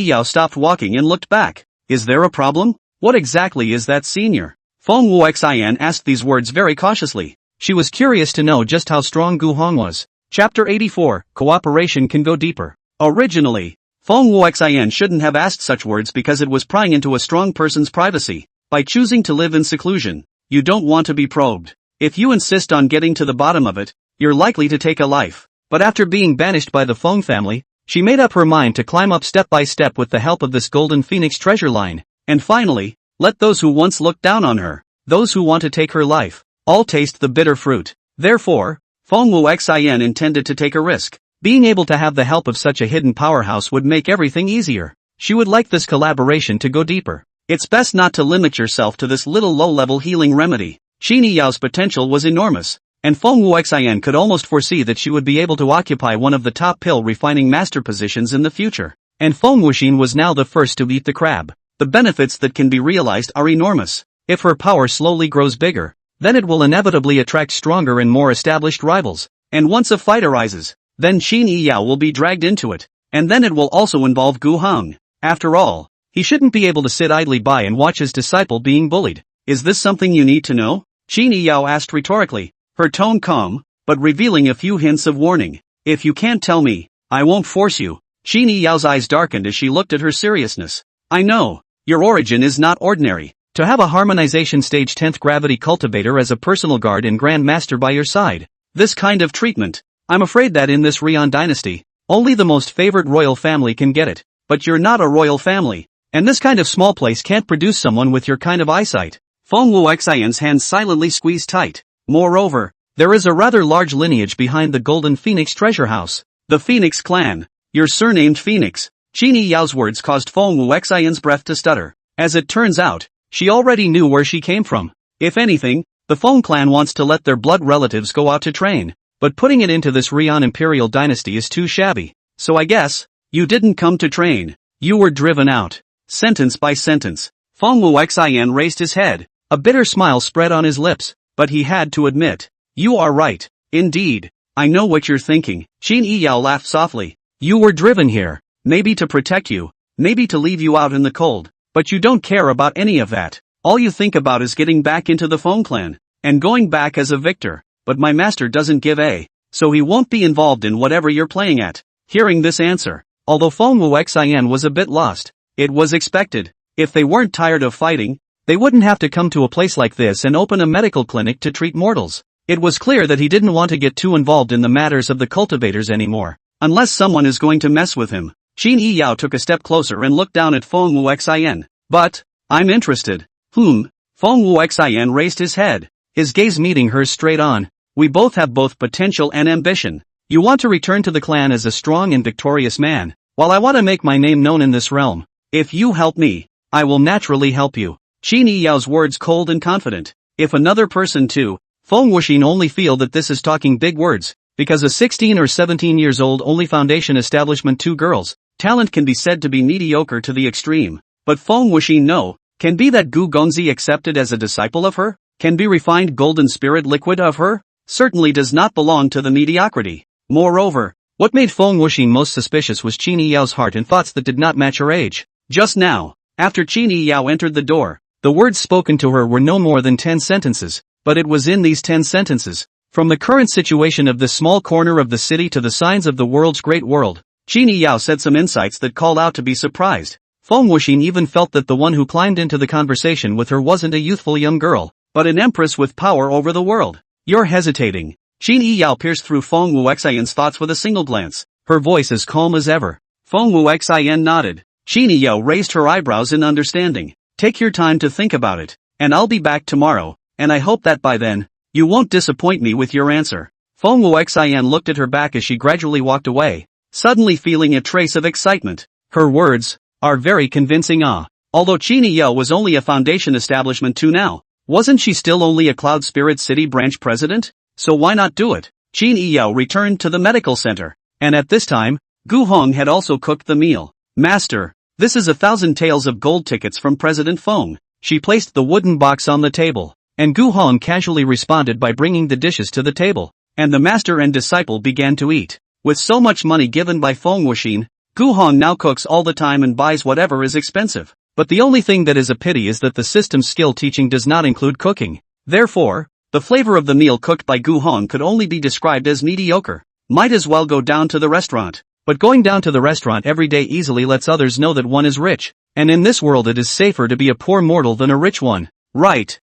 Yao stopped walking and looked back. Is there a problem? What exactly is that, senior? Feng Wuxian asked these words very cautiously. She was curious to know just how strong Gu Hong was. Chapter 84, Cooperation Can Go Deeper. Originally, Feng Wuxian shouldn't have asked such words because it was prying into a strong person's privacy. By choosing to live in seclusion, you don't want to be probed. If you insist on getting to the bottom of it, you're likely to take a life. But after being banished by the Feng family, she made up her mind to climb up step by step with the help of this Golden Phoenix treasure line. And finally, let those who once looked down on her, those who want to take her life, all taste the bitter fruit. Therefore, Feng Wuxian intended to take a risk. Being able to have the help of such a hidden powerhouse would make everything easier. She would like this collaboration to go deeper. It's best not to limit yourself to this little low-level healing remedy. Qin Yao's potential was enormous, and Feng Wuxian could almost foresee that she would be able to occupy one of the top pill refining master positions in the future. And Feng Wuxin was now the first to eat the crab. The benefits that can be realized are enormous. If her power slowly grows bigger, then it will inevitably attract stronger and more established rivals. And once a fight arises, then Qin Yao will be dragged into it. And then it will also involve Gu Hong. After all, he shouldn't be able to sit idly by and watch his disciple being bullied. Is this something you need to know? Qin Yao asked rhetorically, her tone calm, but revealing a few hints of warning. If you can't tell me, I won't force you. Qin Yao's eyes darkened as she looked at her seriousness. I know. Your origin is not ordinary. To have a harmonization stage 10th gravity cultivator as a personal guard and grand master by your side. This kind of treatment. I'm afraid that in this Rion dynasty, only the most favored royal family can get it. but you're not a royal family. And this kind of small place can't produce someone with your kind of eyesight. Feng Wuxian's hands silently squeezed tight. Moreover, there is a rather large lineage behind the Golden Phoenix treasure house. The Phoenix clan. You're surnamed Phoenix. Qin Yao's words caused Feng Wuxian's breath to stutter. As it turns out, she already knew where she came from. If anything, the Feng clan wants to let their blood relatives go out to train. But putting it into this Rian imperial dynasty is too shabby. So I guess, you didn't come to train. You were driven out. Sentence by sentence. Feng Wuxian raised his head. A bitter smile spread on his lips, but he had to admit. You are right. Indeed. I know what you're thinking. Qin Yao laughed softly. You were driven here. Maybe to protect you. Maybe to leave you out in the cold. But you don't care about any of that. All you think about is getting back into the Feng clan. And going back as a victor. But my master doesn't give a. So he won't be involved in whatever you're playing at. Hearing this answer, although Feng Wuxian was a bit lost, it was expected. If they weren't tired of fighting, they wouldn't have to come to a place like this and open a medical clinic to treat mortals. It was clear that he didn't want to get too involved in the matters of the cultivators anymore. Unless someone is going to mess with him. Qin Yao took a step closer and looked down at Feng Wuxian. But, I'm interested. Feng Wuxian raised his head, his gaze meeting hers straight on. We both have both potential and ambition. You want to return to the clan as a strong and victorious man, while I want to make my name known in this realm. If you help me, I will naturally help you. Qin Yao's words cold and confident. If another person too, Feng Wuxian only feel that this is talking big words, because a 16 or 17 years old only foundation establishment 2 girls, talent can be said to be mediocre to the extreme. But Feng Wuxian no, can be that Gu Gongzi accepted as a disciple of her? Can be refined golden spirit liquid of her? Certainly does not belong to the mediocrity. Moreover, what made Feng Wuxian most suspicious was Qin Yao's heart and thoughts that did not match her age. Just now, after Qin Yao entered the door, the words spoken to her were no more than 10 sentences, but it was in these 10 sentences, from the current situation of this small corner of the city to the signs of the world's great world, Qin Yao said some insights that called out to be surprised. Feng Wuxian even felt that the one who climbed into the conversation with her wasn't a youthful young girl, but an empress with power over the world. You're hesitating. Qin Yao pierced through Feng Wuxian's thoughts with a single glance, her voice as calm as ever. Feng Wuxian nodded. Qin Yao raised her eyebrows in understanding. Take your time to think about it, and I'll be back tomorrow, and I hope that by then, you won't disappoint me with your answer. Feng Wuxian looked at her back as she gradually walked away, suddenly feeling a trace of excitement. Her words are very convincing. Although Qin Yao was only a foundation establishment 2 now, wasn't she still only a Cloud Spirit City branch president? So why not do it? Qin Yao returned to the medical center, and at this time, Gu Hong had also cooked the meal. Master, this is 1,000 taels of gold tickets from President Feng. She placed the wooden box on the table, and Gu Hong casually responded by bringing the dishes to the table, and the master and disciple began to eat. With so much money given by Feng Wuxian, Gu Hong now cooks all the time and buys whatever is expensive. But the only thing that is a pity is that the system's skill teaching does not include cooking. Therefore, the flavor of the meal cooked by Gu Hong could only be described as mediocre. Might as well go down to the restaurant. But going down to the restaurant every day easily lets others know that one is rich, and in this world it is safer to be a poor mortal than a rich one. Right.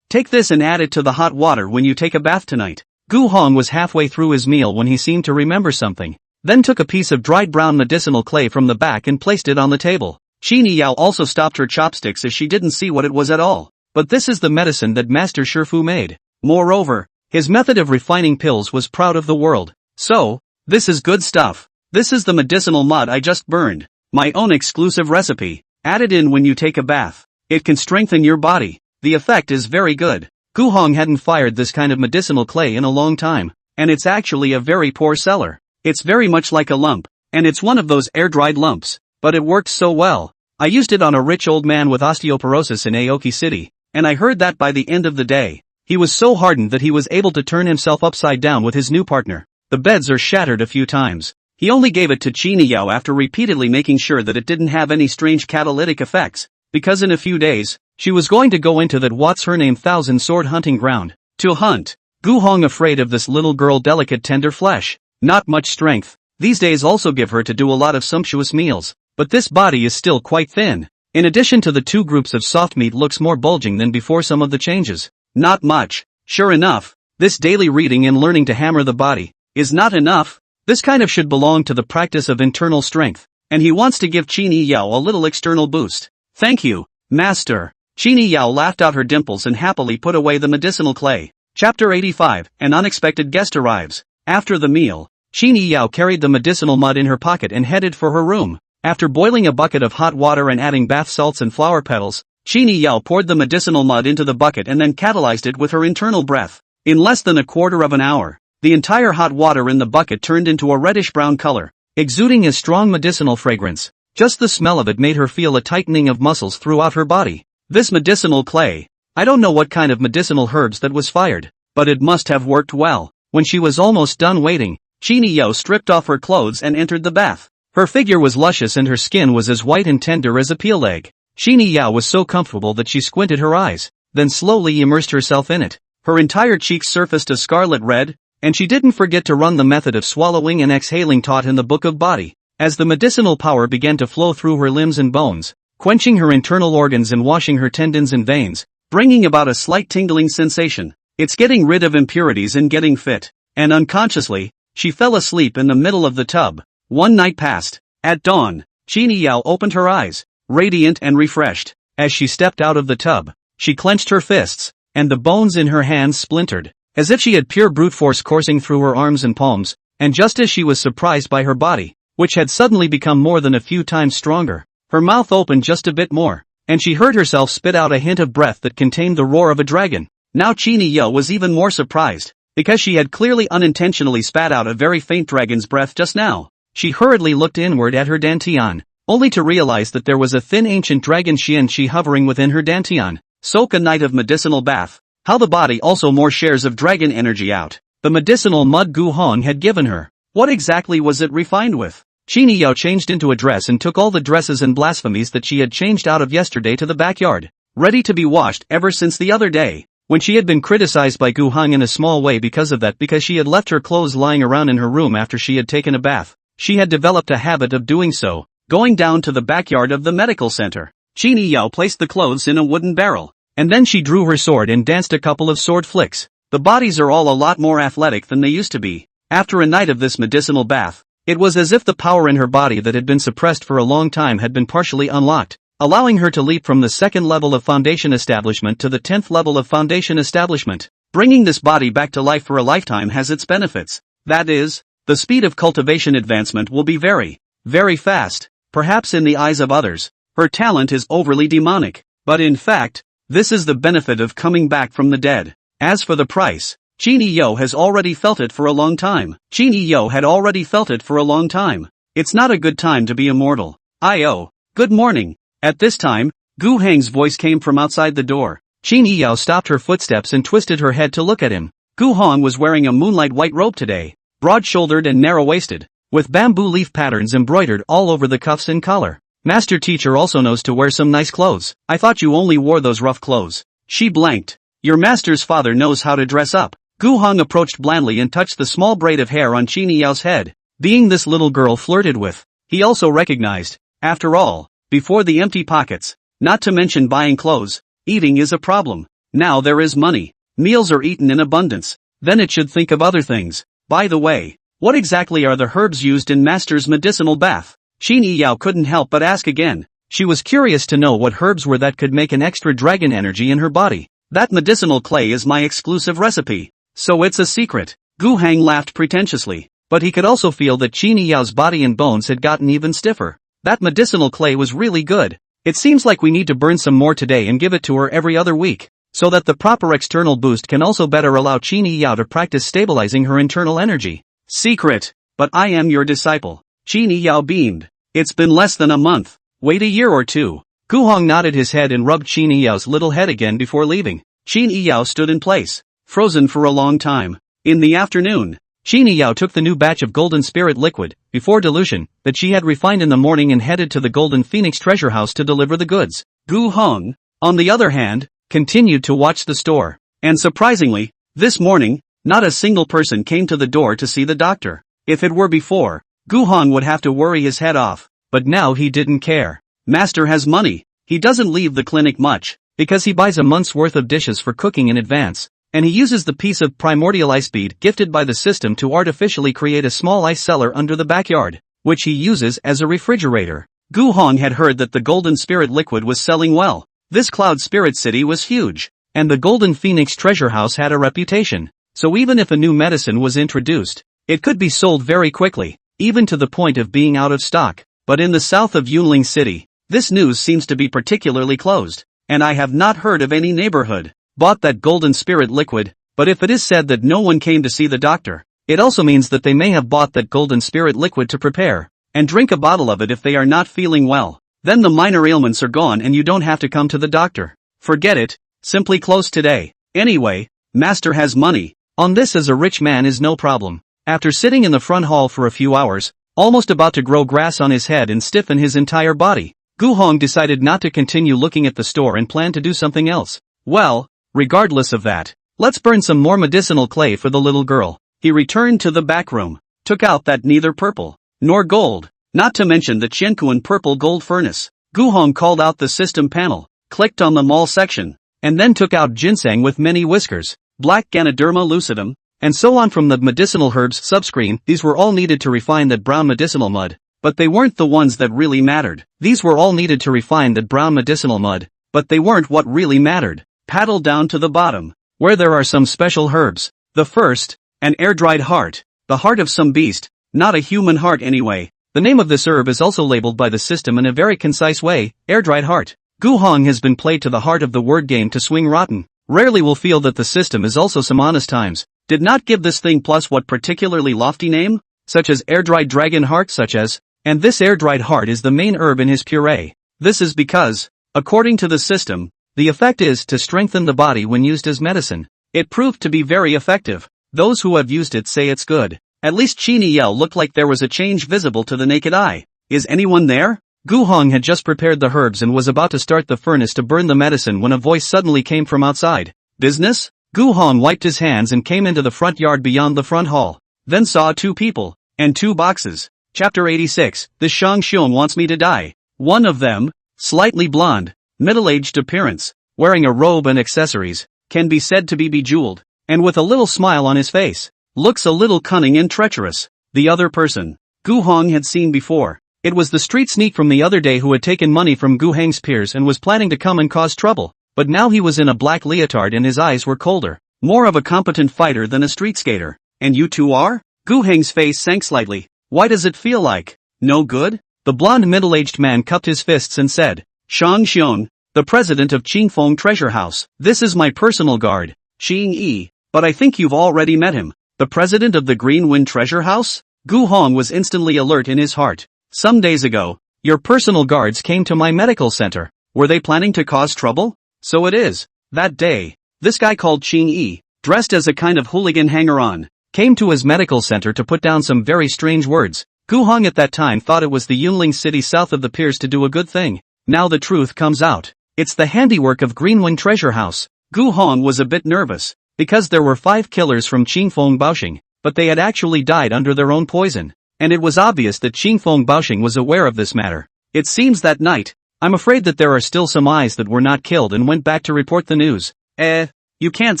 Take this and add it to the hot water when you take a bath tonight. Gu Hong was halfway through his meal when he seemed to remember something, then took a piece of dried brown medicinal clay from the back and placed it on the table. Qin Yao also stopped her chopsticks as she didn't see what it was at all. But this is the medicine that Master Shifu made. Moreover, his method of refining pills was proud of the world. So, this is good stuff. This is the medicinal mud I just burned. My own exclusive recipe. Add it in when you take a bath. It can strengthen your body. The effect is very good. Gu Hong hadn't fired this kind of medicinal clay in a long time, and it's actually a very poor seller. It's very much like a lump, and it's one of those air-dried lumps, but it works so well. I used it on a rich old man with osteoporosis in Aoki City, and I heard that by the end of the day, he was so hardened that he was able to turn himself upside down with his new partner. The beds are shattered a few times. He only gave it to Qin Yao after repeatedly making sure that it didn't have any strange catalytic effects, because in a few days, she was going to go into that what's her name 1,000 sword hunting ground, to hunt. Gu Hong afraid of this little girl delicate tender flesh, not much strength, these days also give her to do a lot of sumptuous meals, but this body is still quite thin. In addition to the 2 groups of soft meat looks more bulging than before some of the changes. Not much. Sure enough, this daily reading and learning to hammer the body is not enough. This kind of should belong to the practice of internal strength. and he wants to give Qini Yao a little external boost. Thank you, Master. Qini Yao laughed out her dimples and happily put away the medicinal clay. Chapter 85, An Unexpected Guest Arrives. After the meal, Qini Yao carried the medicinal mud in her pocket and headed for her room. After boiling a bucket of hot water and adding bath salts and flower petals, Qini Yao poured the medicinal mud into the bucket and then catalyzed it with her internal breath. In less than a quarter of an hour, the entire hot water in the bucket turned into a reddish-brown color, exuding a strong medicinal fragrance. Just the smell of it made her feel a tightening of muscles throughout her body. This medicinal clay, I don't know what kind of medicinal herbs that was fired, but it must have worked well. When she was almost done waiting, Qini Yao stripped off her clothes and entered the bath. Her figure was luscious and her skin was as white and tender as a peel egg. Qini Yao was so comfortable that she squinted her eyes, then slowly immersed herself in it. Her entire cheeks surfaced a scarlet red, and she didn't forget to run the method of swallowing and exhaling taught in the Book of Body. As the medicinal power began to flow through her limbs and bones, quenching her internal organs and washing her tendons and veins, bringing about a slight tingling sensation. It's getting rid of impurities and getting fit. And unconsciously, she fell asleep in the middle of the tub. One night passed. At dawn, Qini Yao opened her eyes, radiant and refreshed. As she stepped out of the tub, she clenched her fists, and the bones in her hands splintered, as if she had pure brute force coursing through her arms and palms. And just as she was surprised by her body, which had suddenly become more than a few times stronger, her mouth opened just a bit more, and she heard herself spit out a hint of breath that contained the roar of a dragon. Now Qini Yao was even more surprised, because she had clearly unintentionally spat out a very faint dragon's breath just now. She hurriedly looked inward at her dantian, only to realize that there was a thin ancient dragon Xianqi hovering within her dantian. Soak a night of medicinal bath. How the body also more shares of dragon energy out. The medicinal mud Gu Hong had given her. What exactly was it refined with? Qini Yao changed into a dress and took all the dresses and blasphemies that she had changed out of yesterday to the backyard, ready to be washed ever since the other day, when she had been criticized by Gu Hong in a small way because she had left her clothes lying around in her room after she had taken a bath. She had developed a habit of doing so, going down to the backyard of the medical center. Qini Yao placed the clothes in a wooden barrel, and then she drew her sword and danced a couple of sword flicks. The bodies are all a lot more athletic than they used to be. After a night of this medicinal bath, it was as if the power in her body that had been suppressed for a long time had been partially unlocked, allowing her to leap from the second level of foundation establishment to the 10th level of foundation establishment. Bringing this body back to life for a lifetime has its benefits. That is, the speed of cultivation advancement will be very, very fast. Perhaps in the eyes of others, her talent is overly demonic, but in fact, this is the benefit of coming back from the dead. As for the price, Qini Yao has already felt it for a long time. Qini Yao had already felt it for a long time. It's not a good time to be immortal. Good morning. At this time, Gu Heng's voice came from outside the door. Qini Yao stopped her footsteps and twisted her head to look at him. Gu Hong was wearing a moonlight white robe today, broad-shouldered and narrow-waisted, with bamboo leaf patterns embroidered all over the cuffs and collar. Master teacher also knows to wear some nice clothes. I thought you only wore those rough clothes. She blanked. Your master's father knows how to dress up. Gu Hong approached blandly and touched the small braid of hair on Qini Yao's head. Being this little girl flirted with, he also recognized, after all, before the empty pockets, not to mention buying clothes, eating is a problem. Now there is money. Meals are eaten in abundance. Then it should think of other things. By the way, what exactly are the herbs used in Master's medicinal bath? Qini Yao couldn't help but ask again. She was curious to know what herbs were that could make an extra dragon energy in her body. That medicinal clay is my exclusive recipe. So it's a secret. Gu Heng laughed pretentiously, but he could also feel that Qini Yao's body and bones had gotten even stiffer. That medicinal clay was really good. It seems like we need to burn some more today and give it to her every other week, so that the proper external boost can also better allow Qini Yao to practice stabilizing her internal energy. Secret, but I am your disciple. Qini Yao beamed. It's been less than a month. Wait a year or two. Gu Hong nodded his head and rubbed Qini Yao's little head again before leaving. Qini Yao stood in place, frozen for a long time. In the afternoon, Qini Yao took the new batch of golden spirit liquid, before dilution, that she had refined in the morning and headed to the Golden Phoenix treasure house to deliver the goods. Gu Hong, on the other hand, continued to watch the store. And surprisingly, this morning, not a single person came to the door to see the doctor. If it were before, Gu Hong would have to worry his head off, but now he didn't care. Master has money. He doesn't leave the clinic much, because he buys a month's worth of dishes for cooking in advance, and he uses the piece of primordial ice bead gifted by the system to artificially create a small ice cellar under the backyard. which he uses as a refrigerator. Gu Hong had heard that the golden spirit liquid was selling well. This cloud spirit city was huge, and the Golden Phoenix treasure house had a reputation. So even if a new medicine was introduced, it could be sold very quickly, even to the point of being out of stock. But in the south of Yunling City, this news seems to be particularly closed, and I have not heard of any neighborhood bought that golden spirit liquid. But if it is said that no one came to see the doctor, it also means that they may have bought that golden spirit liquid to prepare and drink a bottle of it if they are not feeling well. Then the minor ailments are gone and you don't have to come to the doctor. Forget it, simply close today. Anyway, master has money. On this as a rich man is no problem. After sitting in the front hall for a few hours, almost about to grow grass on his head and stiffen his entire body, Gu Hong decided not to continue looking at the store and planned to do something else. Well, regardless of that, let's burn some more medicinal clay for the little girl. He returned to the back room, took out that neither purple nor gold, not to mention the Qianquan purple gold furnace. Gu Hong called out the system panel, clicked on the mall section, and then took out ginseng with many whiskers, black Ganoderma lucidum, and so on from the medicinal herbs subscreen. These were all needed to refine that brown medicinal mud, but they weren't the ones that really mattered. These were all needed to refine that brown medicinal mud, but they weren't what really mattered. Paddle down to the bottom, where there are some special herbs. The first, an air-dried heart, the heart of some beast, not a human heart anyway. The name of this herb is also labeled by the system in a very concise way, air-dried heart. Gu Hong has been played to the heart of the word game to swing rotten. Rarely will feel that the system is also some honest times. Did not give this thing plus what particularly lofty name, such as air-dried dragon heart such as, and this air-dried heart is the main herb in his puree. This is because, according to the system, the effect is to strengthen the body when used as medicine. It proved to be very effective. Those who have used it say it's good. At least Chini Yell looked like there was a change visible to the naked eye. Is anyone there? Gu Hong had just prepared the herbs and was about to start the furnace to burn the medicine when a voice suddenly came from outside. Business? Gu Hong wiped his hands and came into the front yard beyond the front hall. Then saw 2 people, and 2 boxes. Chapter 86, The Shang Xiong Wants Me to Die. One of them, slightly blonde, middle-aged appearance, wearing a robe and accessories, can be said to be bejeweled, and with a little smile on his face, looks a little cunning and treacherous. The other person, Gu Hong had seen before. It was the street sneak from the other day who had taken money from Gu Heng's peers and was planning to come and cause trouble, but now he was in a black leotard and his eyes were colder, more of a competent fighter than a street skater. And you two are? Gu Heng's face sank slightly. Why does it feel like no good? The blonde middle-aged man cupped his fists and said, Shang Xiong, the president of Qingfeng Treasure House. This is my personal guard, Xing Yi, but I think you've already met him. The president of the Green Wind Treasure House? Gu Hong was instantly alert in his heart. Some days ago, your personal guards came to my medical center. Were they planning to cause trouble? So it is. That day, this guy called Xing Yi, dressed as a kind of hooligan hanger-on, came to his medical center to put down some very strange words. Gu Hong at that time thought it was the Yunling city south of the piers to do a good thing. Now the truth comes out. It's the handiwork of Greenwing Treasure House. Gu Hong was a bit nervous, because there were 5 killers from Qingfeng Baoxing, but they had actually died under their own poison. And it was obvious that Qingfeng Baoxing was aware of this matter. It seems that night, I'm afraid that there are still some eyes that were not killed and went back to report the news. You can't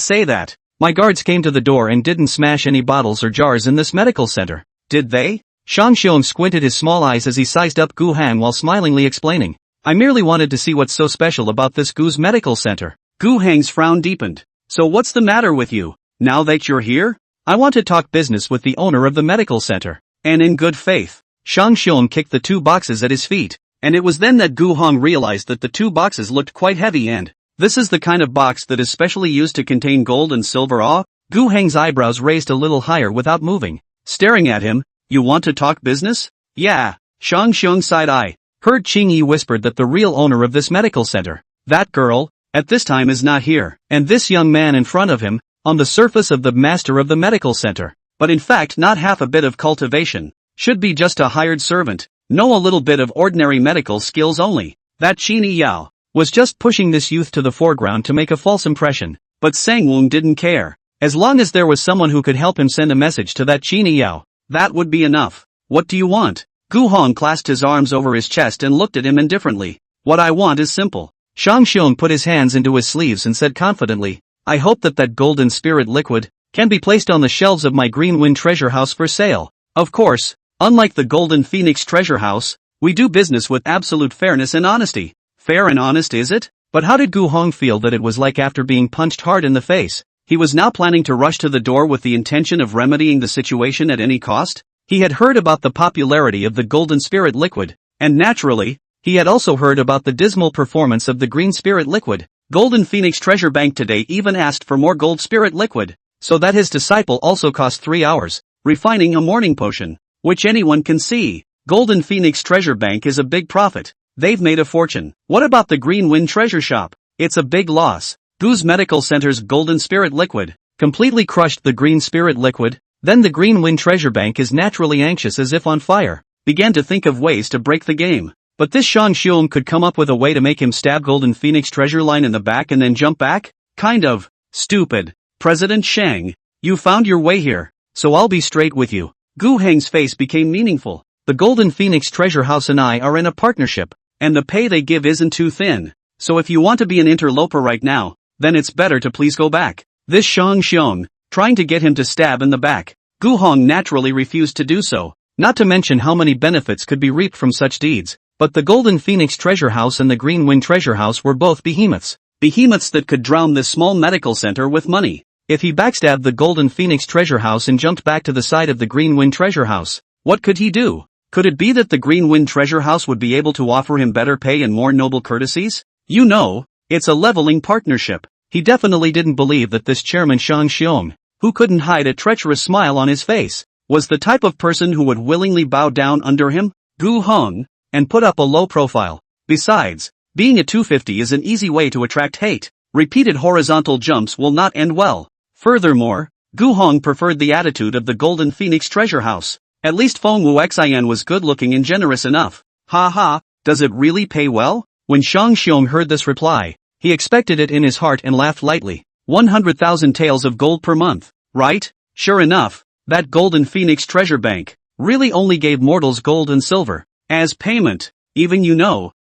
say that. My guards came to the door and didn't smash any bottles or jars in this medical center. Did they? Shang Xiong squinted his small eyes as he sized up Gu Hang while smilingly explaining. I merely wanted to see what's so special about this Gu's medical center. Gu Hang's frown deepened. So what's the matter with you? Now that you're here? I want to talk business with the owner of the medical center. And in good faith. Shang Xiong kicked the 2 boxes at his feet, and it was then that Gu Hong realized that the 2 boxes looked quite heavy and, this is the kind of box that is specially used to contain gold and silver. Gu Heng's eyebrows raised a little higher without moving, staring at him. You want to talk business? Yeah. Shang Xiong side-eye. Heard Qing Yi whispered that the real owner of this medical center, that girl, at this time is not here, and this young man in front of him, on the surface of the master of the medical center, but in fact not half a bit of cultivation, should be just a hired servant, know a little bit of ordinary medical skills only. That Qini Yao was just pushing this youth to the foreground to make a false impression, but Sangwung didn't care. As long as there was someone who could help him send a message to that Qini Yao, that would be enough. What do you want? Gu Hong clasped his arms over his chest and looked at him indifferently. What I want is simple. Shang Xiong put his hands into his sleeves and said confidently, I hope that golden spirit liquid can be placed on the shelves of my Green Wind Treasure House for sale. Of course, Unlike the Golden Phoenix Treasure House, we do business with absolute fairness and honesty. Fair and honest, is it? But how did Gu Hong feel that it was like after being punched hard in the face? He was now planning to rush to the door with the intention of remedying the situation at any cost. He had heard about the popularity of the Golden Spirit Liquid, and naturally, he had also heard about the dismal performance of the Green Spirit Liquid. Golden Phoenix Treasure Bank today even asked for more Gold Spirit Liquid, so that his disciple also cost 3 hours, refining a morning potion, which anyone can see. Golden Phoenix Treasure Bank is a big profit. They've made a fortune. What about the Green Wind Treasure Shop? It's a big loss. Gu's Medical Center's Golden Spirit Liquid completely crushed the Green Spirit Liquid. Then the Green Wind Treasure Bank is naturally anxious, as if on fire, began to think of ways to break the game. But this Shang Xiong could come up with a way to make him stab Golden Phoenix Treasure Line in the back and then jump back? Kind of stupid. President Shang, you found your way here, so I'll be straight with you. Gu Heng's face became meaningful. The Golden Phoenix Treasure House and I are in a partnership, and the pay they give isn't too thin. So if you want to be an interloper right now, then it's better to please go back. This Shang Xiong, trying to get him to stab in the back. Gu Hong naturally refused to do so, not to mention how many benefits could be reaped from such deeds. But the Golden Phoenix Treasure House and the Green Wind Treasure House were both behemoths. Behemoths that could drown this small medical center with money. If he backstabbed the Golden Phoenix Treasure House and jumped back to the side of the Green Wind Treasure House, what could he do? Could it be that the Green Wind Treasure House would be able to offer him better pay and more noble courtesies? You know, it's a leveling partnership. He definitely didn't believe that this chairman Shang Xiong, who couldn't hide a treacherous smile on his face, was the type of person who would willingly bow down under him, Gu Hong, and put up a low profile. Besides, being a 250 is an easy way to attract hate. Repeated horizontal jumps will not end well. Furthermore, Gu Hong preferred the attitude of the Golden Phoenix Treasure House. At least Feng Wuxian was good-looking and generous enough. Ha ha, does it really pay well? When Shang Xiong heard this reply, he expected it in his heart and laughed lightly. 100,000 taels of gold per month, right? Sure enough, that Golden Phoenix Treasure Bank really only gave mortals gold and silver as payment. Even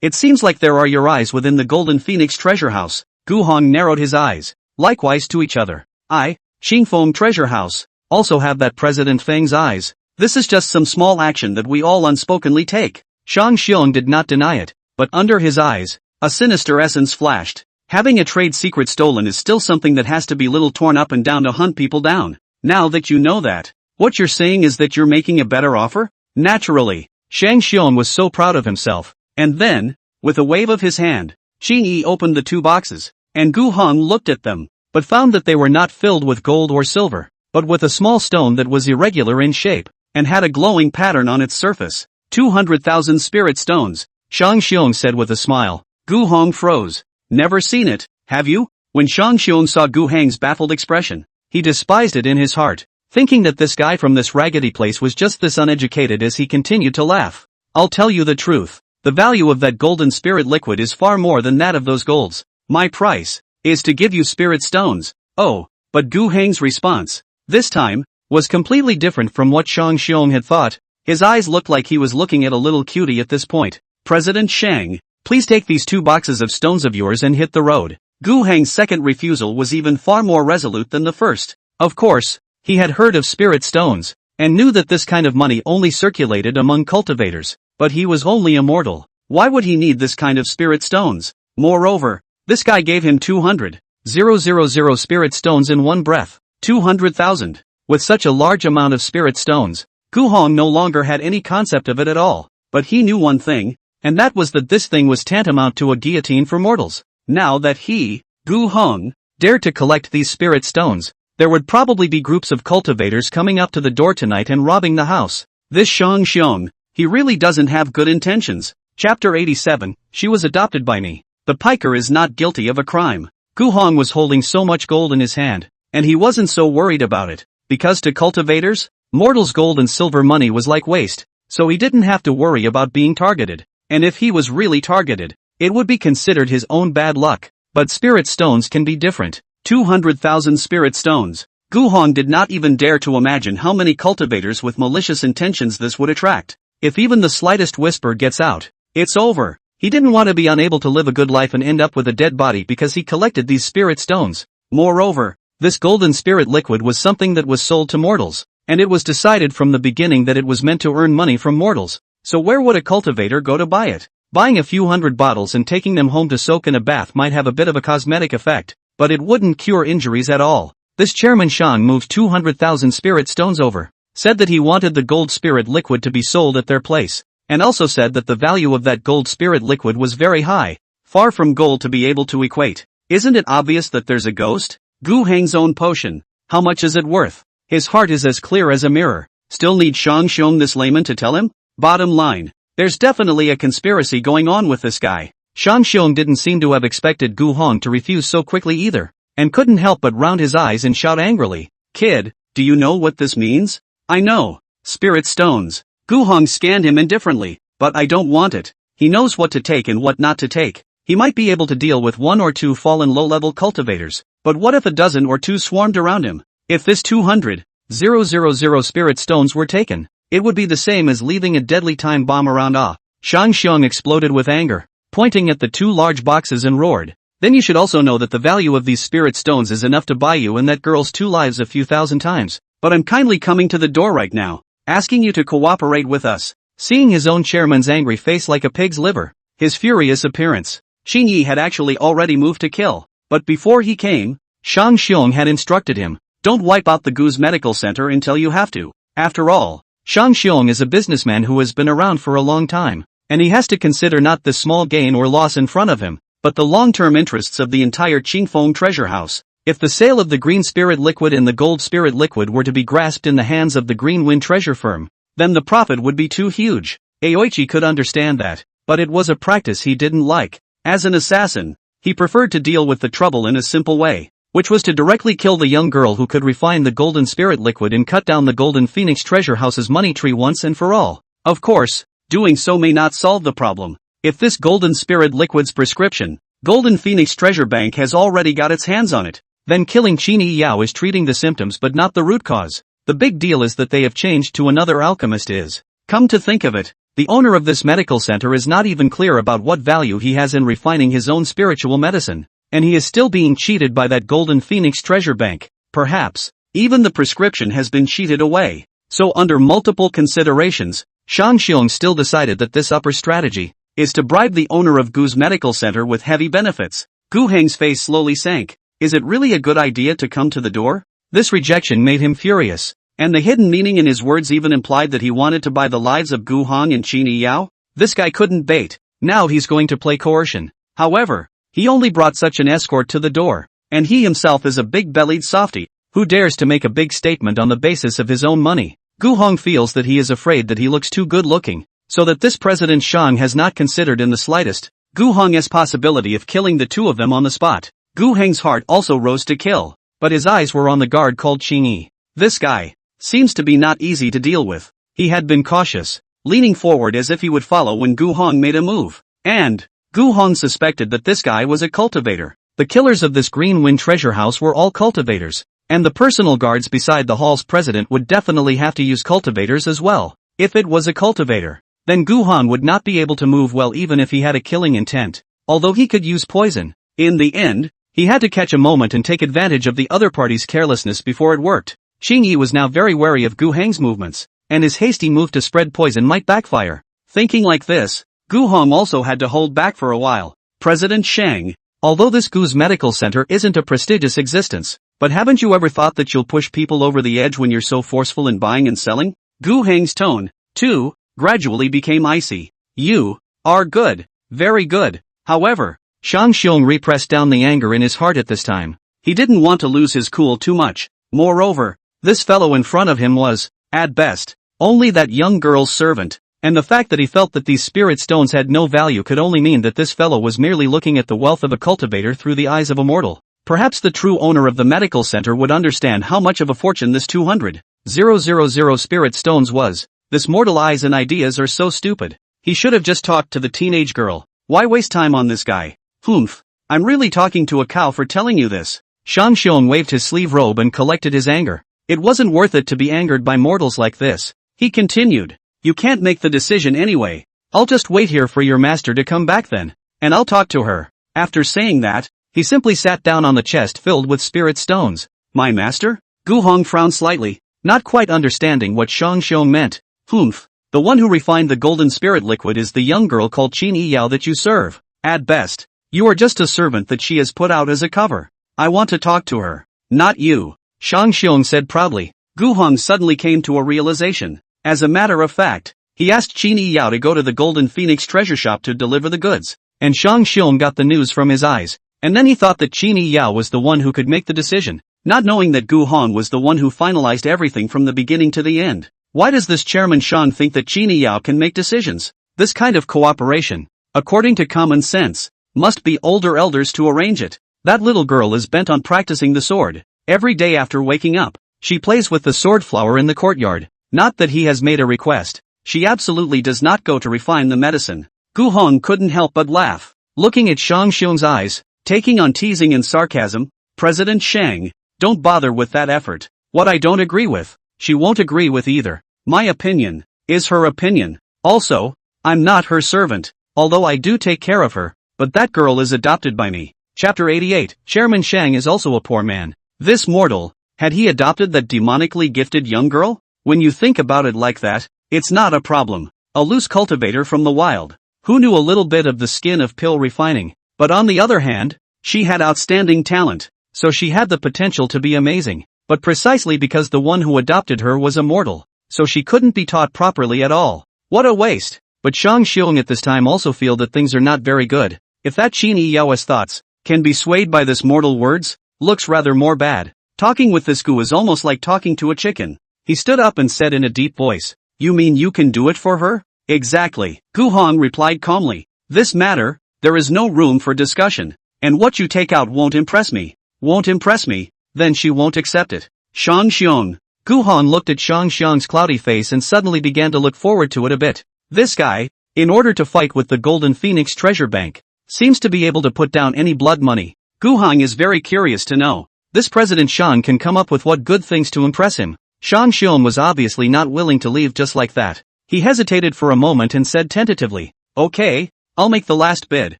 it seems like there are your eyes within the Golden Phoenix Treasure House. Gu Hong narrowed his eyes, likewise to each other. I, Qingfeng Treasure House, also have that President Feng's eyes. This is just some small action that we all unspokenly take. Shang Xiong did not deny it, but under his eyes, a sinister essence flashed. Having a trade secret stolen is still something that has to be little torn up and down to hunt people down. Now that you know that, what you're saying is that you're making a better offer? Naturally. Shang Xiong was so proud of himself, and then, with a wave of his hand, Qing Yi opened the 2 boxes, and Gu Hong looked at them, but found that they were not filled with gold or silver, but with a small stone that was irregular in shape, and had a glowing pattern on its surface. 200,000 spirit stones, Shang Xiong said with a smile. Gu Hong froze. Never seen it, have you? When Shang Xiong saw Gu Heng's baffled expression, he despised it in his heart, thinking that this guy from this raggedy place was just this uneducated as he continued to laugh. I'll tell you the truth. The value of that Golden Spirit Liquid is far more than that of those golds. My price is to give you spirit stones. Oh, but Gu Heng's response, this time, was completely different from what Shang Xiong had thought. His eyes looked like he was looking at a little cutie at this point. President Shang, please take these 2 boxes of stones of yours and hit the road. Gu Heng's second refusal was even far more resolute than the first. Of course, he had heard of spirit stones, and knew that this kind of money only circulated among cultivators, but he was only a mortal. Why would he need this kind of spirit stones? Moreover, this guy gave him 200,000 spirit stones in one breath. 200,000. With such a large amount of spirit stones, Gu Hong no longer had any concept of it at all, but he knew one thing, and that was that this thing was tantamount to a guillotine for mortals. Now that he, Gu Hong, dared to collect these spirit stones, there would probably be groups of cultivators coming up to the door tonight and robbing the house. This Shang Xiong, he really doesn't have good intentions. Chapter 87, She was adopted by me. The piker is not guilty of a crime. Gu Hong was holding so much gold in his hand, and he wasn't so worried about it, because to cultivators, mortals' gold and silver money was like waste, so he didn't have to worry about being targeted. And if he was really targeted, it would be considered his own bad luck. But spirit stones can be different. 200,000 spirit stones. Gu Hong did not even dare to imagine how many cultivators with malicious intentions this would attract. If even the slightest whisper gets out, it's over. He didn't want to be unable to live a good life and end up with a dead body because he collected these spirit stones. Moreover, this golden spirit liquid was something that was sold to mortals. and it was decided from the beginning that it was meant to earn money from mortals. So where would a cultivator go to buy it? Buying a few hundred bottles and taking them home to soak in a bath might have a bit of a cosmetic effect, but it wouldn't cure injuries at all. This chairman Shang moved 200,000 spirit stones over, said that he wanted the gold spirit liquid to be sold at their place, and also said that the value of that gold spirit liquid was very high, far from gold to be able to equate. Isn't it obvious that there's a ghost? Gu Heng's own potion. How much is it worth? His heart is as clear as a mirror. Still need Shang Xiong this layman to tell him? Bottom line, there's definitely a conspiracy going on with this guy. Shang Xiong didn't seem to have expected Gu Hong to refuse so quickly either, and couldn't help but round his eyes and shout angrily, "Kid, do you know what this means?" "I know. Spirit stones." Gu Hong scanned him indifferently. "But I don't want it." He knows what to take and what not to take. He might be able to deal with 1 or 2 fallen low-level cultivators, but what if a dozen or 2 swarmed around him? If this 200,000 spirit stones were taken, it would be the same as leaving a deadly time bomb around. Shang Xiong exploded with anger, pointing at the 2 large boxes and roared, "Then you should also know that the value of these spirit stones is enough to buy you and that girl's 2 lives a few thousand times. But I'm kindly coming to the door right now, asking you to cooperate with us." Seeing his own chairman's angry face like a pig's liver, his furious appearance, Xing Yi had actually already moved to kill. But before he came, Shang Xiong had instructed him, "Don't wipe out the Gu's medical center until you have to." After all, Shang Xiong is a businessman who has been around for a long time, and he has to consider not the small gain or loss in front of him, but the long-term interests of the entire Qingfeng treasure house. If the sale of the green spirit liquid and the gold spirit liquid were to be grasped in the hands of the Green Wind treasure firm, then the profit would be too huge. Aoichi could understand that, but it was a practice he didn't like. As an assassin, he preferred to deal with the trouble in a simple way, which was to directly kill the young girl who could refine the golden spirit liquid and cut down the Golden Phoenix treasure house's money tree once and for all. Of course, doing so may not solve the problem. If this golden spirit liquid's prescription, Golden Phoenix Treasure Bank has already got its hands on it, then killing Qin Yao is treating the symptoms but not the root cause. The big deal is that they have changed to another alchemist is. Come to think of it, the owner of this medical center is not even clear about what value he has in refining his own spiritual medicine, and he is still being cheated by that Golden Phoenix Treasure Bank. Perhaps, even the prescription has been cheated away. So under multiple considerations, Shang Xiong still decided that this upper strategy is to bribe the owner of Gu's medical center with heavy benefits. Gu Heng's face slowly sank. Is it really a good idea to come to the door? This rejection made him furious, and the hidden meaning in his words even implied that he wanted to buy the lives of Gu Hong and Qin Yao. This guy couldn't bait. Now he's going to play coercion. However, he only brought such an escort to the door, and he himself is a big-bellied softy, who dares to make a big statement on the basis of his own money. Gu Hong feels that he is afraid that he looks too good-looking, so that this President Shang has not considered in the slightest Gu Hong's possibility of killing the 2 of them on the spot. Gu Heng's heart also rose to kill, but his eyes were on the guard called Qing Yi. This guy seems to be not easy to deal with. He had been cautious, leaning forward as if he would follow when Gu Hong made a move, and Gu Hong suspected that this guy was a cultivator. The killers of this Green Wind treasure house were all cultivators, and the personal guards beside the hall's president would definitely have to use cultivators as well. If it was a cultivator, then Gu Hong would not be able to move well even if he had a killing intent, although he could use poison. In the end, he had to catch a moment and take advantage of the other party's carelessness before it worked. Qing Yi was now very wary of Gu Heng's movements, and his hasty move to spread poison might backfire. Thinking like this, Gu Hong also had to hold back for a while. President Shang, although this Gu's medical center isn't a prestigious existence, but haven't you ever thought that you'll push people over the edge when you're so forceful in buying and selling? Gu Heng's tone, too, gradually became icy. You are good, very good. However, Shang Xiong repressed down the anger in his heart at this time. He didn't want to lose his cool too much. Moreover, this fellow in front of him was, at best, only that young girl's servant, and the fact that he felt that these spirit stones had no value could only mean that this fellow was merely looking at the wealth of a cultivator through the eyes of a mortal. Perhaps the true owner of the medical center would understand how much of a fortune this 200,000 spirit stones was. This mortal eyes and ideas are so stupid. He should have just talked to the teenage girl. Why waste time on this guy? Humph. I'm really talking to a cow for telling you this. Shang Xiong waved his sleeve robe and collected his anger. It wasn't worth it to be angered by mortals like this. He continued. You can't make the decision anyway. I'll just wait here for your master to come back then, and I'll talk to her. After saying that, he simply sat down on the chest filled with spirit stones. My master? Gu Hong frowned slightly. not quite understanding what Shang Xiong meant. Humph. The one who refined the golden spirit liquid is the young girl called Qin Yi Yao that you serve. At best, you are just a servant that she has put out as a cover. I want to talk to her. Not you. Shang Xiong said proudly. Gu Hong suddenly came to a realization. As a matter of fact, he asked Qin Yi Yao to go to the Golden Phoenix treasure shop to deliver the goods, and Shang Xiong got the news from his eyes, and then he thought that Qin Yi Yao was the one who could make the decision, not knowing that Gu Hong was the one who finalized everything from the beginning to the end. Why does this Chairman Shan think that Qin Yi Yao can make decisions? This kind of cooperation, according to common sense, must be older elders to arrange it. That little girl is bent on practicing the sword. Every day after waking up, she plays with the sword flower in the courtyard. Not that he has made a request. She absolutely does not go to refine the medicine. Gu Hong couldn't help but laugh. Looking at Shang Xiong's eyes, taking on teasing and sarcasm, President Shang, don't bother with that effort. What I don't agree with, she won't agree with either. My opinion is her opinion. Also, I'm not her servant, although I do take care of her, but that girl is adopted by me. Chapter 88. Chairman Shang is also a poor man. This mortal, had he adopted that demonically gifted young girl? When you think about it like that, it's not a problem. A loose cultivator from the wild, who knew a little bit of the skin of pill refining. But on the other hand, she had outstanding talent, so she had the potential to be amazing. But precisely because the one who adopted her was a mortal, so she couldn't be taught properly at all. What a waste. But Shang Xiong at this time also feel that things are not very good. If that Qin Yi Yao's thoughts can be swayed by this mortal words, looks rather more bad. Talking with this Gu is almost like talking to a chicken. He stood up and said in a deep voice, "You mean you can do it for her?" "Exactly," Gu Hong replied calmly. "This matter, there is no room for discussion, and what you take out won't impress me." "Won't impress me? Then she won't accept it." Shang Xiong. Gu Hong looked at Shang Xiong's cloudy face and suddenly began to look forward to it a bit. This guy, in order to fight with the Golden Phoenix Treasure Bank, seems to be able to put down any blood money. Gu Hong is very curious to know. This President Shan can come up with what good things to impress him. Shang Xiong was obviously not willing to leave just like that. He hesitated for a moment and said tentatively, "Okay, I'll make the last bid."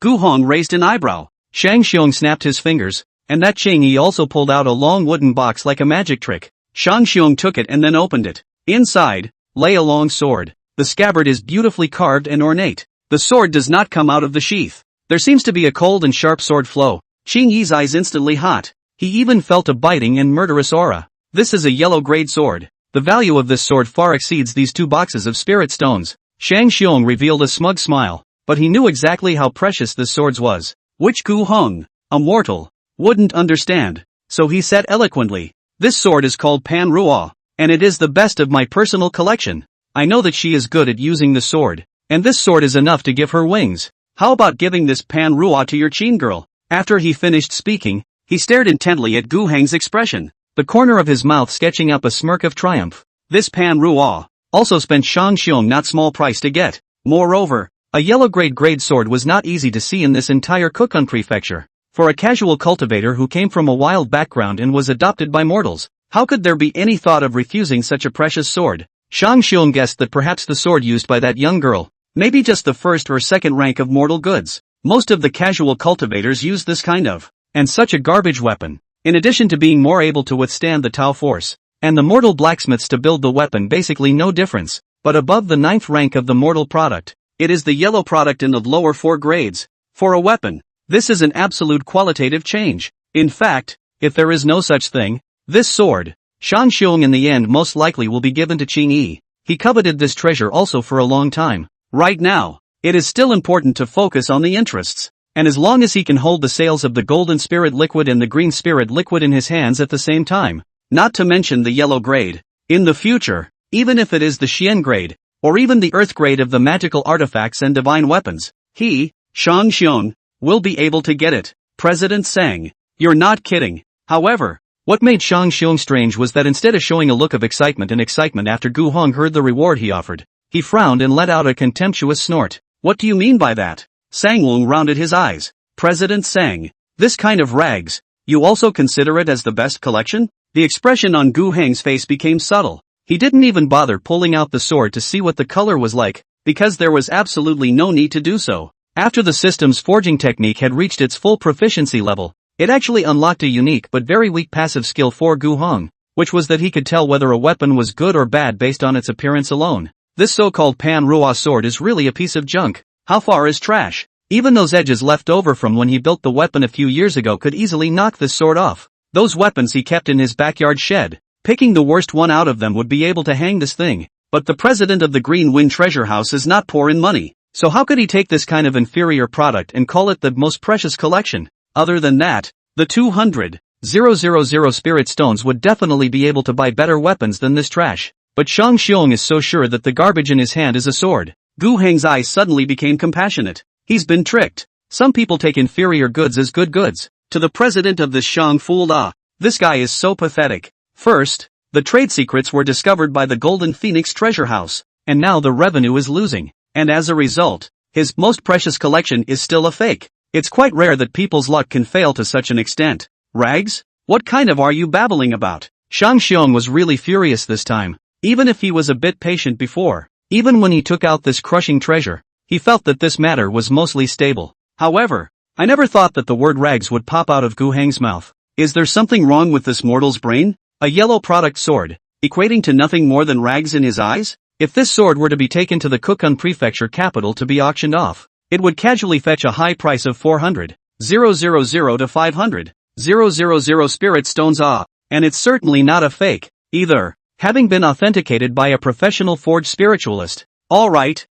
Gu Hong raised an eyebrow. Shang Xiong snapped his fingers, and that Ching Yi also pulled out a long wooden box like a magic trick. Shang Xiong took it and then opened it. Inside lay a long sword. The scabbard is beautifully carved and ornate. The sword does not come out of the sheath. There seems to be a cold and sharp sword flow. Ching Yi's eyes instantly hot. He even felt a biting and murderous aura. This is a yellow-grade sword. The value of this sword far exceeds these 2 boxes of spirit stones. Shang Xiong revealed a smug smile, but he knew exactly how precious this sword was, which Gu Hong, a mortal, wouldn't understand. So he said eloquently, "This sword is called Pan Ruo, and it is the best of my personal collection. I know that she is good at using the sword, and this sword is enough to give her wings. How about giving this Pan Ruo to your Qin girl?" After he finished speaking, he stared intently at Gu Heng's expression, the corner of his mouth sketching up a smirk of triumph. This Pan Ruo also spent Shang Xiong not small price to get. Moreover, a yellow-grade sword was not easy to see in this entire Kukun prefecture. For a casual cultivator who came from a wild background and was adopted by mortals, how could there be any thought of refusing such a precious sword? Shang Xiong guessed that perhaps the sword used by that young girl, maybe just the first or second rank of mortal goods. Most of the casual cultivators use this kind of, and such a garbage weapon. In addition to being more able to withstand the Tao force, and the mortal blacksmiths to build the weapon basically no difference, but above the 9th rank of the mortal product, it is the yellow product in the lower 4 grades. For a weapon, this is an absolute qualitative change. In fact, if there is no such thing, this sword, Shang Xiong in the end most likely will be given to Qing Yi. He coveted this treasure also for a long time. Right now, it is still important to focus on the interests, and as long as he can hold the sales of the golden spirit liquid and the green spirit liquid in his hands at the same time, not to mention the yellow grade, in the future, even if it is the Xian grade, or even the earth grade of the magical artifacts and divine weapons, he, Shang Xiong, will be able to get it. President Sang, you're not kidding. However, what made Shang Xiong strange was that instead of showing a look of excitement after Gu Hong heard the reward he offered, he frowned and let out a contemptuous snort. "What do you mean by that?" Sang Wong rounded his eyes. "President Sang, this kind of rags, you also consider it as the best collection?" The expression on Gu Heng's face became subtle. He didn't even bother pulling out the sword to see what the color was like, because there was absolutely no need to do so. After the system's forging technique had reached its full proficiency level, it actually unlocked a unique but very weak passive skill for Gu Hong. which was that he could tell whether a weapon was good or bad based on its appearance alone. This so-called Pan-Ruwa sword is really a piece of junk. How far is trash? Even those edges left over from when he built the weapon a few years ago could easily knock this sword off. Those weapons he kept in his backyard shed. Picking the worst one out of them would be able to hang this thing. But the president of the Green Wind Treasure House is not poor in money. So how could he take this kind of inferior product and call it the most precious collection? Other than that, the 200,000 spirit stones would definitely be able to buy better weapons than this trash. But Shang Xiong is so sure that the garbage in his hand is a sword. Gu Heng's eyes suddenly became compassionate. He's been tricked. Some people take inferior goods as good goods. To the president of this Shang fooled, this guy is so pathetic. First, the trade secrets were discovered by the Golden Phoenix Treasure House, and now the revenue is losing. And as a result, his most precious collection is still a fake. It's quite rare that people's luck can fail to such an extent. Rags? What kind of are you babbling about? Shang Xiong was really furious this time. Even if he was a bit patient before, even when he took out this crushing treasure, he felt that this matter was mostly stable. However, I never thought that the word rags would pop out of Gu Heng's mouth. Is there something wrong with this mortal's brain? A yellow product sword, equating to nothing more than rags in his eyes? If this sword were to be taken to the Kukun prefecture capital to be auctioned off, it would casually fetch a high price of 400,000 to 500,000 spirit stones, and it's certainly not a fake, either, having been authenticated by a professional forged spiritualist. Alright,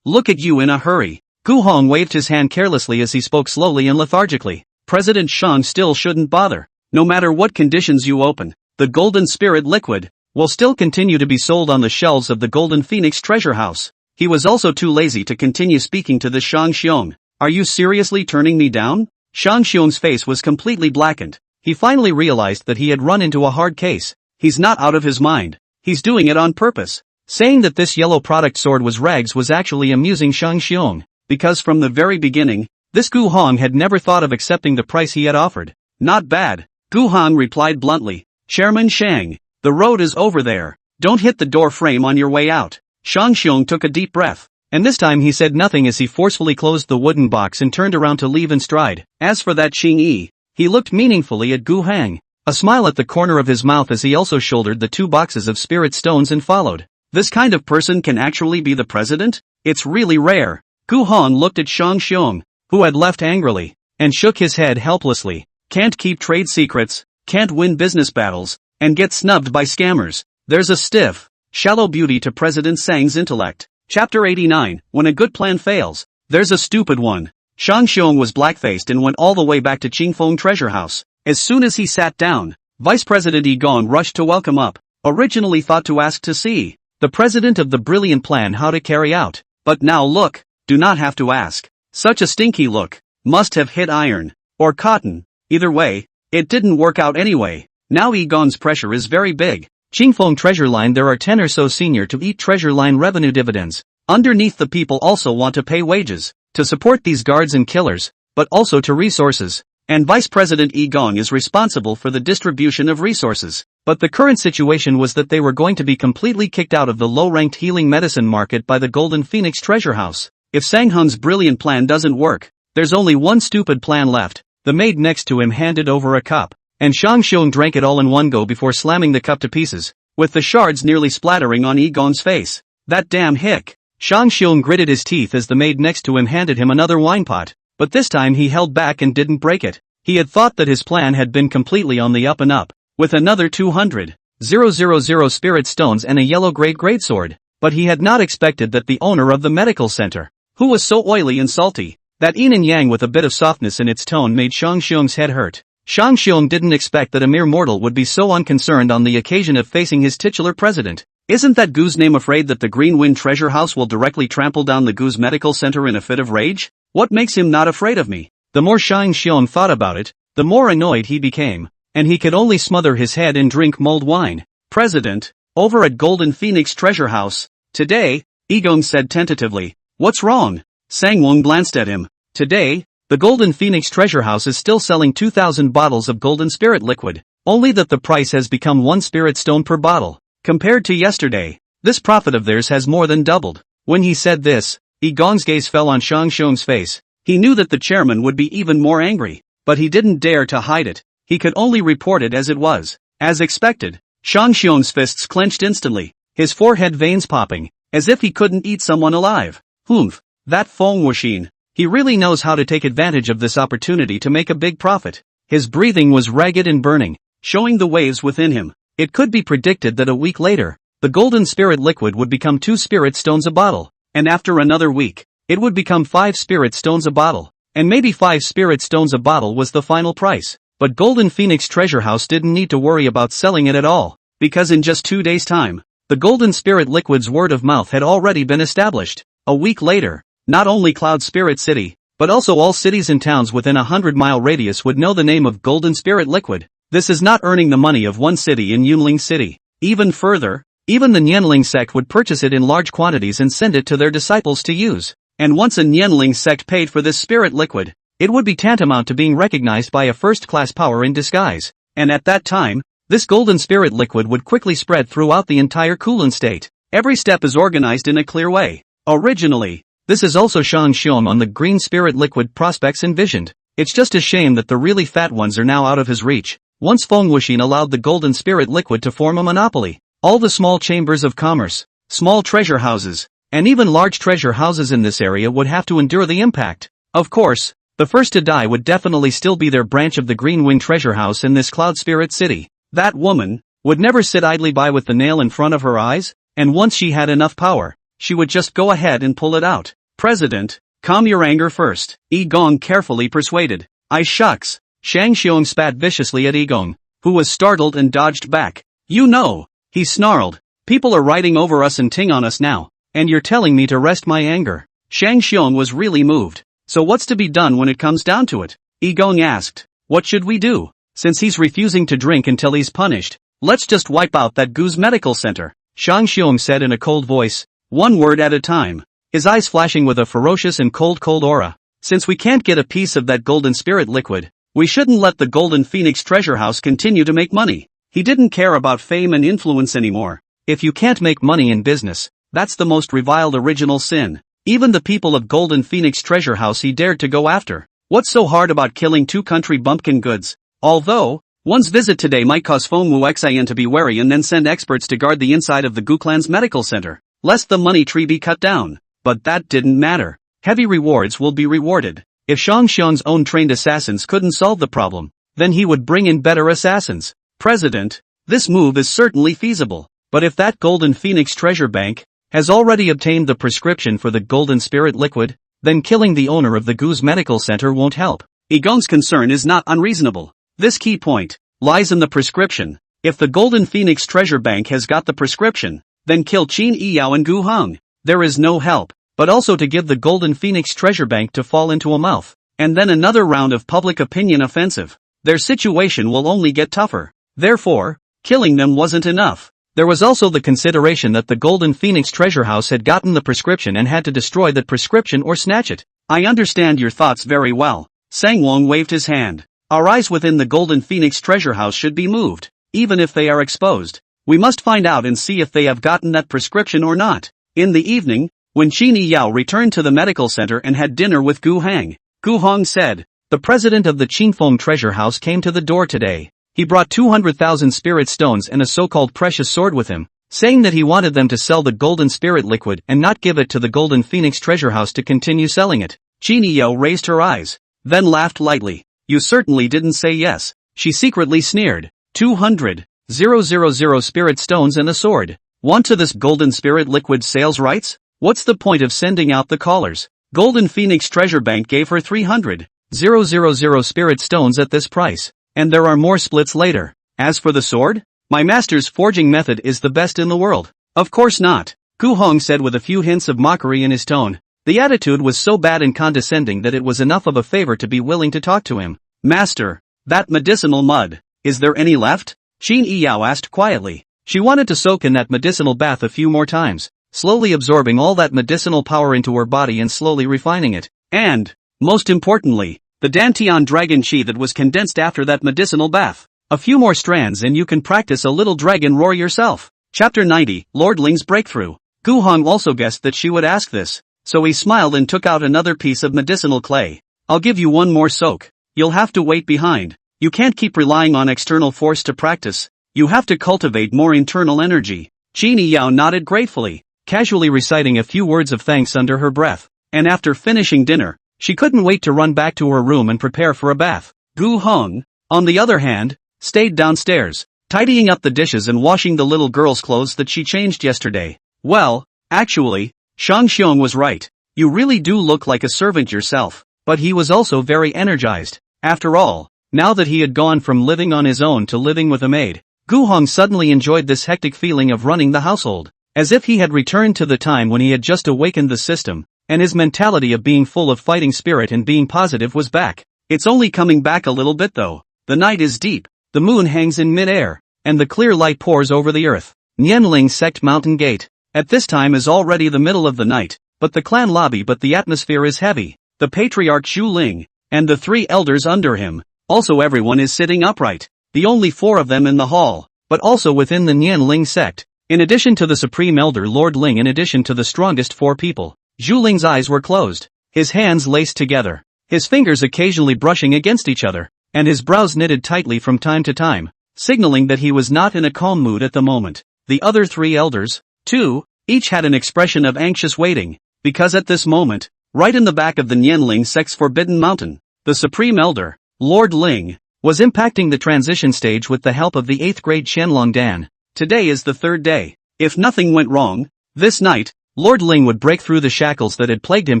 look at you in a hurry. Gu Hong waved his hand carelessly as he spoke slowly and lethargically. President Shang still shouldn't bother. No matter what conditions you open, the Golden Spirit Liquid will still continue to be sold on the shelves of the Golden Phoenix Treasure House. He was also too lazy to continue speaking to the Shang Xiong. Are you seriously turning me down? Shang Xiong's face was completely blackened. He finally realized that he had run into a hard case. He's not out of his mind. He's doing it on purpose. Saying that this yellow product sword was rags was actually amusing Shang Xiong, because from the very beginning, this Gu Hong had never thought of accepting the price he had offered. Not bad. Gu Hong replied bluntly. Chairman Shang, the road is over there. Don't hit the door frame on your way out. Shang Xiong took a deep breath, and this time he said nothing as he forcefully closed the wooden box and turned around to leave in stride. As for that Xing Yi, he looked meaningfully at Gu Heng, a smile at the corner of his mouth as he also shouldered the 2 boxes of spirit stones and followed. This kind of person can actually be the president? It's really rare. Gu Hong looked at Shang Xiong, who had left angrily, and shook his head helplessly. Can't keep trade secrets, can't win business battles, and get snubbed by scammers. There's a stiff, shallow beauty to President Sang's intellect. Chapter 89, When a Good Plan Fails, There's a Stupid One. Shang Xiong was black-faced and went all the way back to Qingfeng Treasure House. As soon as he sat down, Vice President Yi Gong rushed to welcome up, originally thought to ask to see the president of the brilliant plan how to carry out. But now look, do not have to ask. Such a stinky look, must have hit iron, or cotton. Either way, it didn't work out anyway. Now Yi Gong's pressure is very big. Qingfeng Treasure Line, there are 10 or so senior to eat Treasure Line revenue dividends. Underneath, the people also want to pay wages, to support these guards and killers, but also to resources. And Vice President Yi Gong is responsible for the distribution of resources. But the current situation was that they were going to be completely kicked out of the low-ranked healing medicine market by the Golden Phoenix Treasure House. If Sang Hun's brilliant plan doesn't work, there's only one stupid plan left. The maid next to him handed over a cup, and Shang Xiong drank it all in one go before slamming the cup to pieces, with the shards nearly splattering on Yi Gong's face. That damn hick! Shang Xiong gritted his teeth as the maid next to him handed him another wine pot, but this time he held back and didn't break it. He had thought that his plan had been completely on the up and up, with another 200,000 spirit stones and a yellow-grade greatsword, but he had not expected that the owner of the medical center, who was so oily and salty, that yin and yang with a bit of softness in its tone made Shang Xiong's head hurt. Shang Xiong didn't expect that a mere mortal would be so unconcerned on the occasion of facing his titular president. Isn't that Gu's name afraid that the Green Wind Treasure House will directly trample down the Gu's medical center in a fit of rage? What makes him not afraid of me? The more Shang Xiong thought about it, the more annoyed he became, and he could only smother his head and drink mulled wine. President, over at Golden Phoenix Treasure House, today, Yi Gong said tentatively. What's wrong? Sang Wong glanced at him. Today, the Golden Phoenix Treasure House is still selling 2,000 bottles of Golden Spirit Liquid, only that the price has become 1 spirit stone per bottle. Compared to yesterday, this profit of theirs has more than doubled. When he said this, Yi Gong's gaze fell on Shang Xiong's face. He knew that the chairman would be even more angry, but he didn't dare to hide it. He could only report it as it was. As expected, Shang Xiong's fists clenched instantly, his forehead veins popping, as if he couldn't eat someone alive. Humph, that Feng Wuxin. He really knows how to take advantage of this opportunity to make a big profit. His breathing was ragged and burning, showing the waves within him. It could be predicted that a week later, the golden spirit liquid would become 2 spirit stones a bottle, and after another week, it would become 5 spirit stones a bottle, and maybe 5 spirit stones a bottle was the final price. But Golden Phoenix Treasure House didn't need to worry about selling it at all, because in just 2 days' time, the golden spirit liquid's word of mouth had already been established. A week later, not only Cloud Spirit City, but also all cities and towns within a 100-mile radius would know the name of Golden Spirit Liquid. This is not earning the money of one city in Yunling City. Even further, even the Nianling sect would purchase it in large quantities and send it to their disciples to use. And once a Nianling sect paid for this spirit liquid, it would be tantamount to being recognized by a first-class power in disguise. And at that time, this golden spirit liquid would quickly spread throughout the entire Kulin state. Every step is organized in a clear way. Originally, this is also Shang Xiong on the green spirit liquid prospects envisioned. It's just a shame that the really fat ones are now out of his reach. Once Feng Wuxin allowed the golden spirit liquid to form a monopoly, all the small chambers of commerce, small treasure houses, and even large treasure houses in this area would have to endure the impact. Of course, the first to die would definitely still be their branch of the Green Wing Treasure House in this Cloud Spirit City. That woman would never sit idly by with the nail in front of her eyes, and once she had enough power, she would just go ahead and pull it out. President, calm your anger first, Yi Gong carefully persuaded. I shucks. Shang Xiong spat viciously at Yi Gong, who was startled and dodged back. You know, he snarled, people are riding over us and ting on us now, and you're telling me to rest my anger. Shang Xiong was really moved. So what's to be done when it comes down to it? Yi Gong asked. What should we do? Since he's refusing to drink until he's punished, let's just wipe out that Gu's medical center, Shang Xiong said in a cold voice. One word at a time, his eyes flashing with a ferocious and cold aura. Since we can't get a piece of that golden spirit liquid, we shouldn't let the Golden Phoenix Treasure House continue to make money. He didn't care about fame and influence anymore. If you can't make money in business, that's the most reviled original sin. Even the people of Golden Phoenix Treasure House he dared to go after. What's so hard about killing 2 country bumpkin goods? Although, one's visit today might cause Feng Wuxian to be wary and then send experts to guard the inside of the Gu clan's medical center, lest the money tree be cut down. But that didn't matter. Heavy rewards will be rewarded. If Shang Xiong's own trained assassins couldn't solve the problem, then he would bring in better assassins. President, this move is certainly feasible. But if that Golden Phoenix Treasure Bank has already obtained the prescription for the Golden Spirit Liquid, then killing the owner of the Gu's medical center won't help. Yi Gong's concern is not unreasonable. This key point lies in the prescription. If the Golden Phoenix Treasure Bank has got the prescription, then kill Qin Yiyao and Gu Heng. There is no help, but also to give the Golden Phoenix Treasure Bank to fall into a mouth, and then another round of public opinion offensive. Their situation will only get tougher. Therefore, killing them wasn't enough. There was also the consideration that the Golden Phoenix Treasure House had gotten the prescription and had to destroy that prescription or snatch it. I understand your thoughts very well. Sang Wong waved his hand. Our eyes within the Golden Phoenix Treasure House should be moved, even if they are exposed. We must find out and see if they have gotten that prescription or not. In the evening, when Qin Yiyao returned to the medical center and had dinner with Gu Heng, Gu Heng said, the president of the Qinfeng Treasure House came to the door today. He brought 200,000 spirit stones and a so-called precious sword with him, saying that he wanted them to sell the golden spirit liquid and not give it to the Golden Phoenix Treasure House to continue selling it. Qin Yiyao raised her eyes, then laughed lightly. You certainly didn't say yes. She secretly sneered. 200,000 spirit stones and a sword. Want to this golden spirit liquid sales rights? What's the point of sending out the callers? Golden Phoenix Treasure Bank gave her 300,000 spirit stones at this price, and there are more splits later. As for the sword, my master's forging method is the best in the world. Of course not, Gu Heng said with a few hints of mockery in his tone. The attitude was so bad and condescending that it was enough of a favor to be willing to talk to him. Master, that medicinal mud, is there any left? Qin Yiyao asked quietly. She wanted to soak in that medicinal bath a few more times, slowly absorbing all that medicinal power into her body and slowly refining it. And, most importantly, the Dantian dragon chi that was condensed after that medicinal bath. A few more strands and you can practice a little dragon roar yourself. Chapter 90, Lord Ling's Breakthrough. Gu Heng also guessed that she would ask this, so he smiled and took out another piece of medicinal clay. I'll give you one more soak. You'll have to wait behind. You can't keep relying on external force to practice. You have to cultivate more internal energy. Genie Yao nodded gratefully, casually reciting a few words of thanks under her breath, and after finishing dinner, she couldn't wait to run back to her room and prepare for a bath. Gu Heng, on the other hand, stayed downstairs, tidying up the dishes and washing the little girl's clothes that she changed yesterday. Well, actually, Shang Xiong was right. You really do look like a servant yourself. But he was also very energized. After all, now that he had gone from living on his own to living with a maid, Gu Heng suddenly enjoyed this hectic feeling of running the household, as if he had returned to the time when he had just awakened the system, and his mentality of being full of fighting spirit and being positive was back. It's only coming back a little bit though. The night is deep, the moon hangs in mid-air, and the clear light pours over the earth. Nianling Sect Mountain Gate. At this time is already the middle of the night, but the clan lobby but the atmosphere is heavy. The patriarch Zhu Ling, and the 3 elders under him, also everyone is sitting upright, the only 4 of them in the hall, but also within the Nianling sect, in addition to the supreme elder Lord Ling in addition to the strongest 4 people. Zhu Ling's eyes were closed, his hands laced together, his fingers occasionally brushing against each other, and his brows knitted tightly from time to time, signaling that he was not in a calm mood at the moment. The other 3 elders, too, each had an expression of anxious waiting, because at this moment, right in the back of the Nianling sect's Forbidden Mountain, the Supreme Elder, Lord Ling, was impacting the transition stage with the help of the 8th grade Shenlong Dan. Today is the 3rd day. If nothing went wrong, this night, Lord Ling would break through the shackles that had plagued him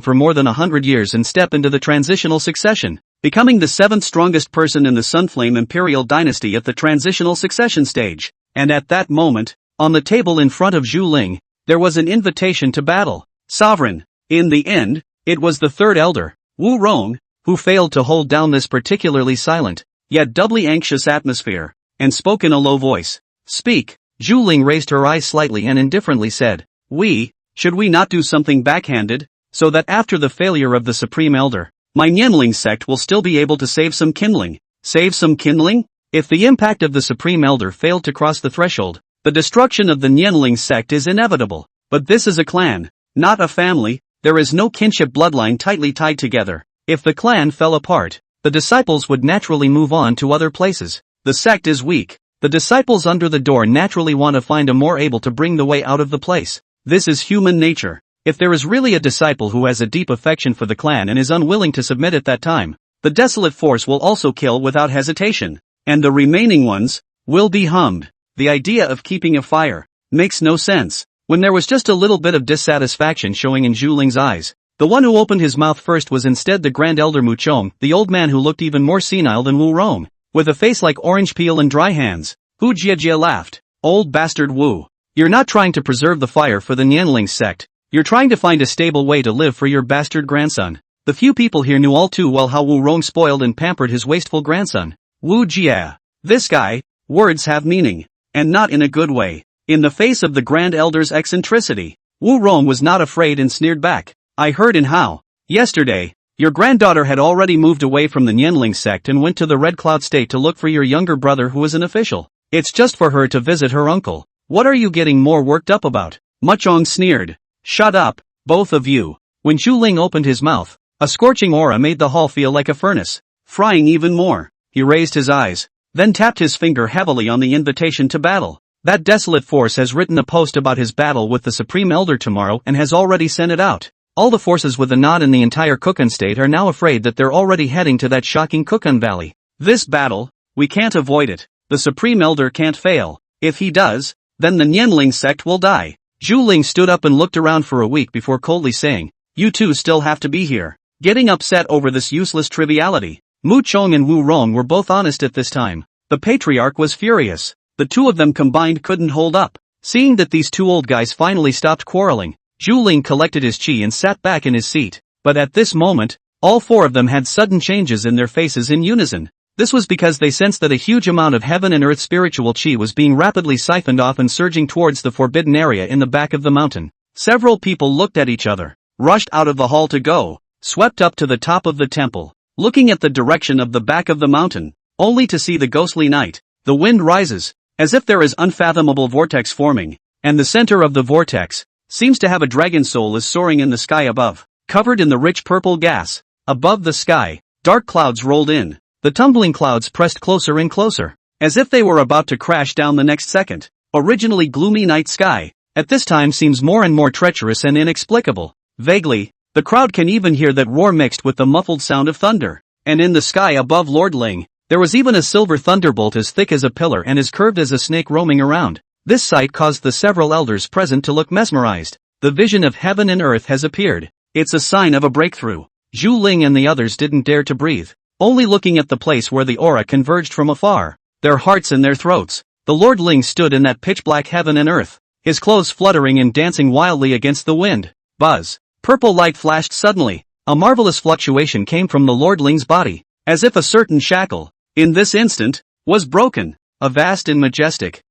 for more than 100 years and step into the transitional succession, becoming the 7th strongest person in the Sunflame Imperial Dynasty at the transitional succession stage. And at that moment, on the table in front of Zhu Ling, there was an invitation to battle. Sovereign. In the end, it was the 3rd elder, Wu Rong, who failed to hold down this particularly silent, yet doubly anxious atmosphere, and spoke in a low voice. Speak. Zhu Ling raised her eyes slightly and indifferently said, should we not do something backhanded, so that after the failure of the Supreme Elder, my Nianling sect will still be able to save some kindling? Save some kindling? If the impact of the Supreme Elder failed to cross the threshold, the destruction of the Nianling sect is inevitable. But this is a clan, not a family. There is no kinship bloodline tightly tied together. If the clan fell apart, the disciples would naturally move on to other places. The sect is weak. The disciples under the door naturally want to find a more able to bring the way out of the place. This is human nature. If there is really a disciple who has a deep affection for the clan and is unwilling to submit at that time, the desolate force will also kill without hesitation. And the remaining ones will be hummed. The idea of keeping a fire makes no sense. When there was just a little bit of dissatisfaction showing in Zhu Ling's eyes, the one who opened his mouth first was instead the Grand Elder Mu Chong, the old man who looked even more senile than Wu Rong, with a face like orange peel and dry hands. Hu Jiajia laughed. Old bastard Wu. You're not trying to preserve the fire for the Nianling sect. You're trying to find a stable way to live for your bastard grandson. The few people here knew all too well how Wu Rong spoiled and pampered his wasteful grandson. Wu Jia. This guy. Words have meaning. And not in a good way. In the face of the Grand Elder's eccentricity, Wu Rong was not afraid and sneered back. I heard in how, yesterday, your granddaughter had already moved away from the Nianling sect and went to the Red Cloud State to look for your younger brother who is an official. It's just for her to visit her uncle. What are you getting more worked up about? Mu Chong sneered. Shut up, both of you. When Zhu Ling opened his mouth, a scorching aura made the hall feel like a furnace, frying even more. He raised his eyes, then tapped his finger heavily on the invitation to battle. That desolate force has written a post about his battle with the Supreme Elder tomorrow and has already sent it out. All the forces with a nod in the entire Kukan state are now afraid that they're already heading to that shocking Kukan Valley. This battle, we can't avoid it. The Supreme Elder can't fail. If he does, then the Nianling sect will die. Zhu Ling stood up and looked around for a week before coldly saying, you two still have to be here. Getting upset over this useless triviality. Mu Chong and Wu Rong were both honest at this time. The patriarch was furious. The two of them combined couldn't hold up. Seeing that these two old guys finally stopped quarreling, Zhu Ling collected his chi and sat back in his seat. But at this moment, all 4 of them had sudden changes in their faces in unison. This was because they sensed that a huge amount of heaven and earth spiritual chi was being rapidly siphoned off and surging towards the forbidden area in the back of the mountain. Several people looked at each other, rushed out of the hall to go, swept up to the top of the temple, looking at the direction of the back of the mountain, only to see the ghostly night. The wind rises, as if there is unfathomable vortex forming, and the center of the vortex seems to have a dragon soul is soaring in the sky above, covered in the rich purple gas. Above the sky, dark clouds rolled in. The tumbling clouds pressed closer and closer. as if they were about to crash down the next second. Originally gloomy night sky, at this time seems more and more treacherous and inexplicable. Vaguely, the crowd can even hear that roar mixed with the muffled sound of thunder. And in the sky above Lord Ling, there was even a silver thunderbolt as thick as a pillar and as curved as a snake roaming around. This sight caused the several elders present to look mesmerized. The vision of heaven and earth has appeared. It's a sign of a breakthrough. Zhu Ling and the others didn't dare to breathe, only looking at the place where the aura converged from afar, their hearts in their throats. The Lord Ling stood in that pitch-black heaven and earth, his clothes fluttering and dancing wildly against the wind. Buzz. Purple light flashed suddenly. A marvelous fluctuation came from the Lord Ling's body, as if a certain shackle, in this instant, was broken. A vast and majestic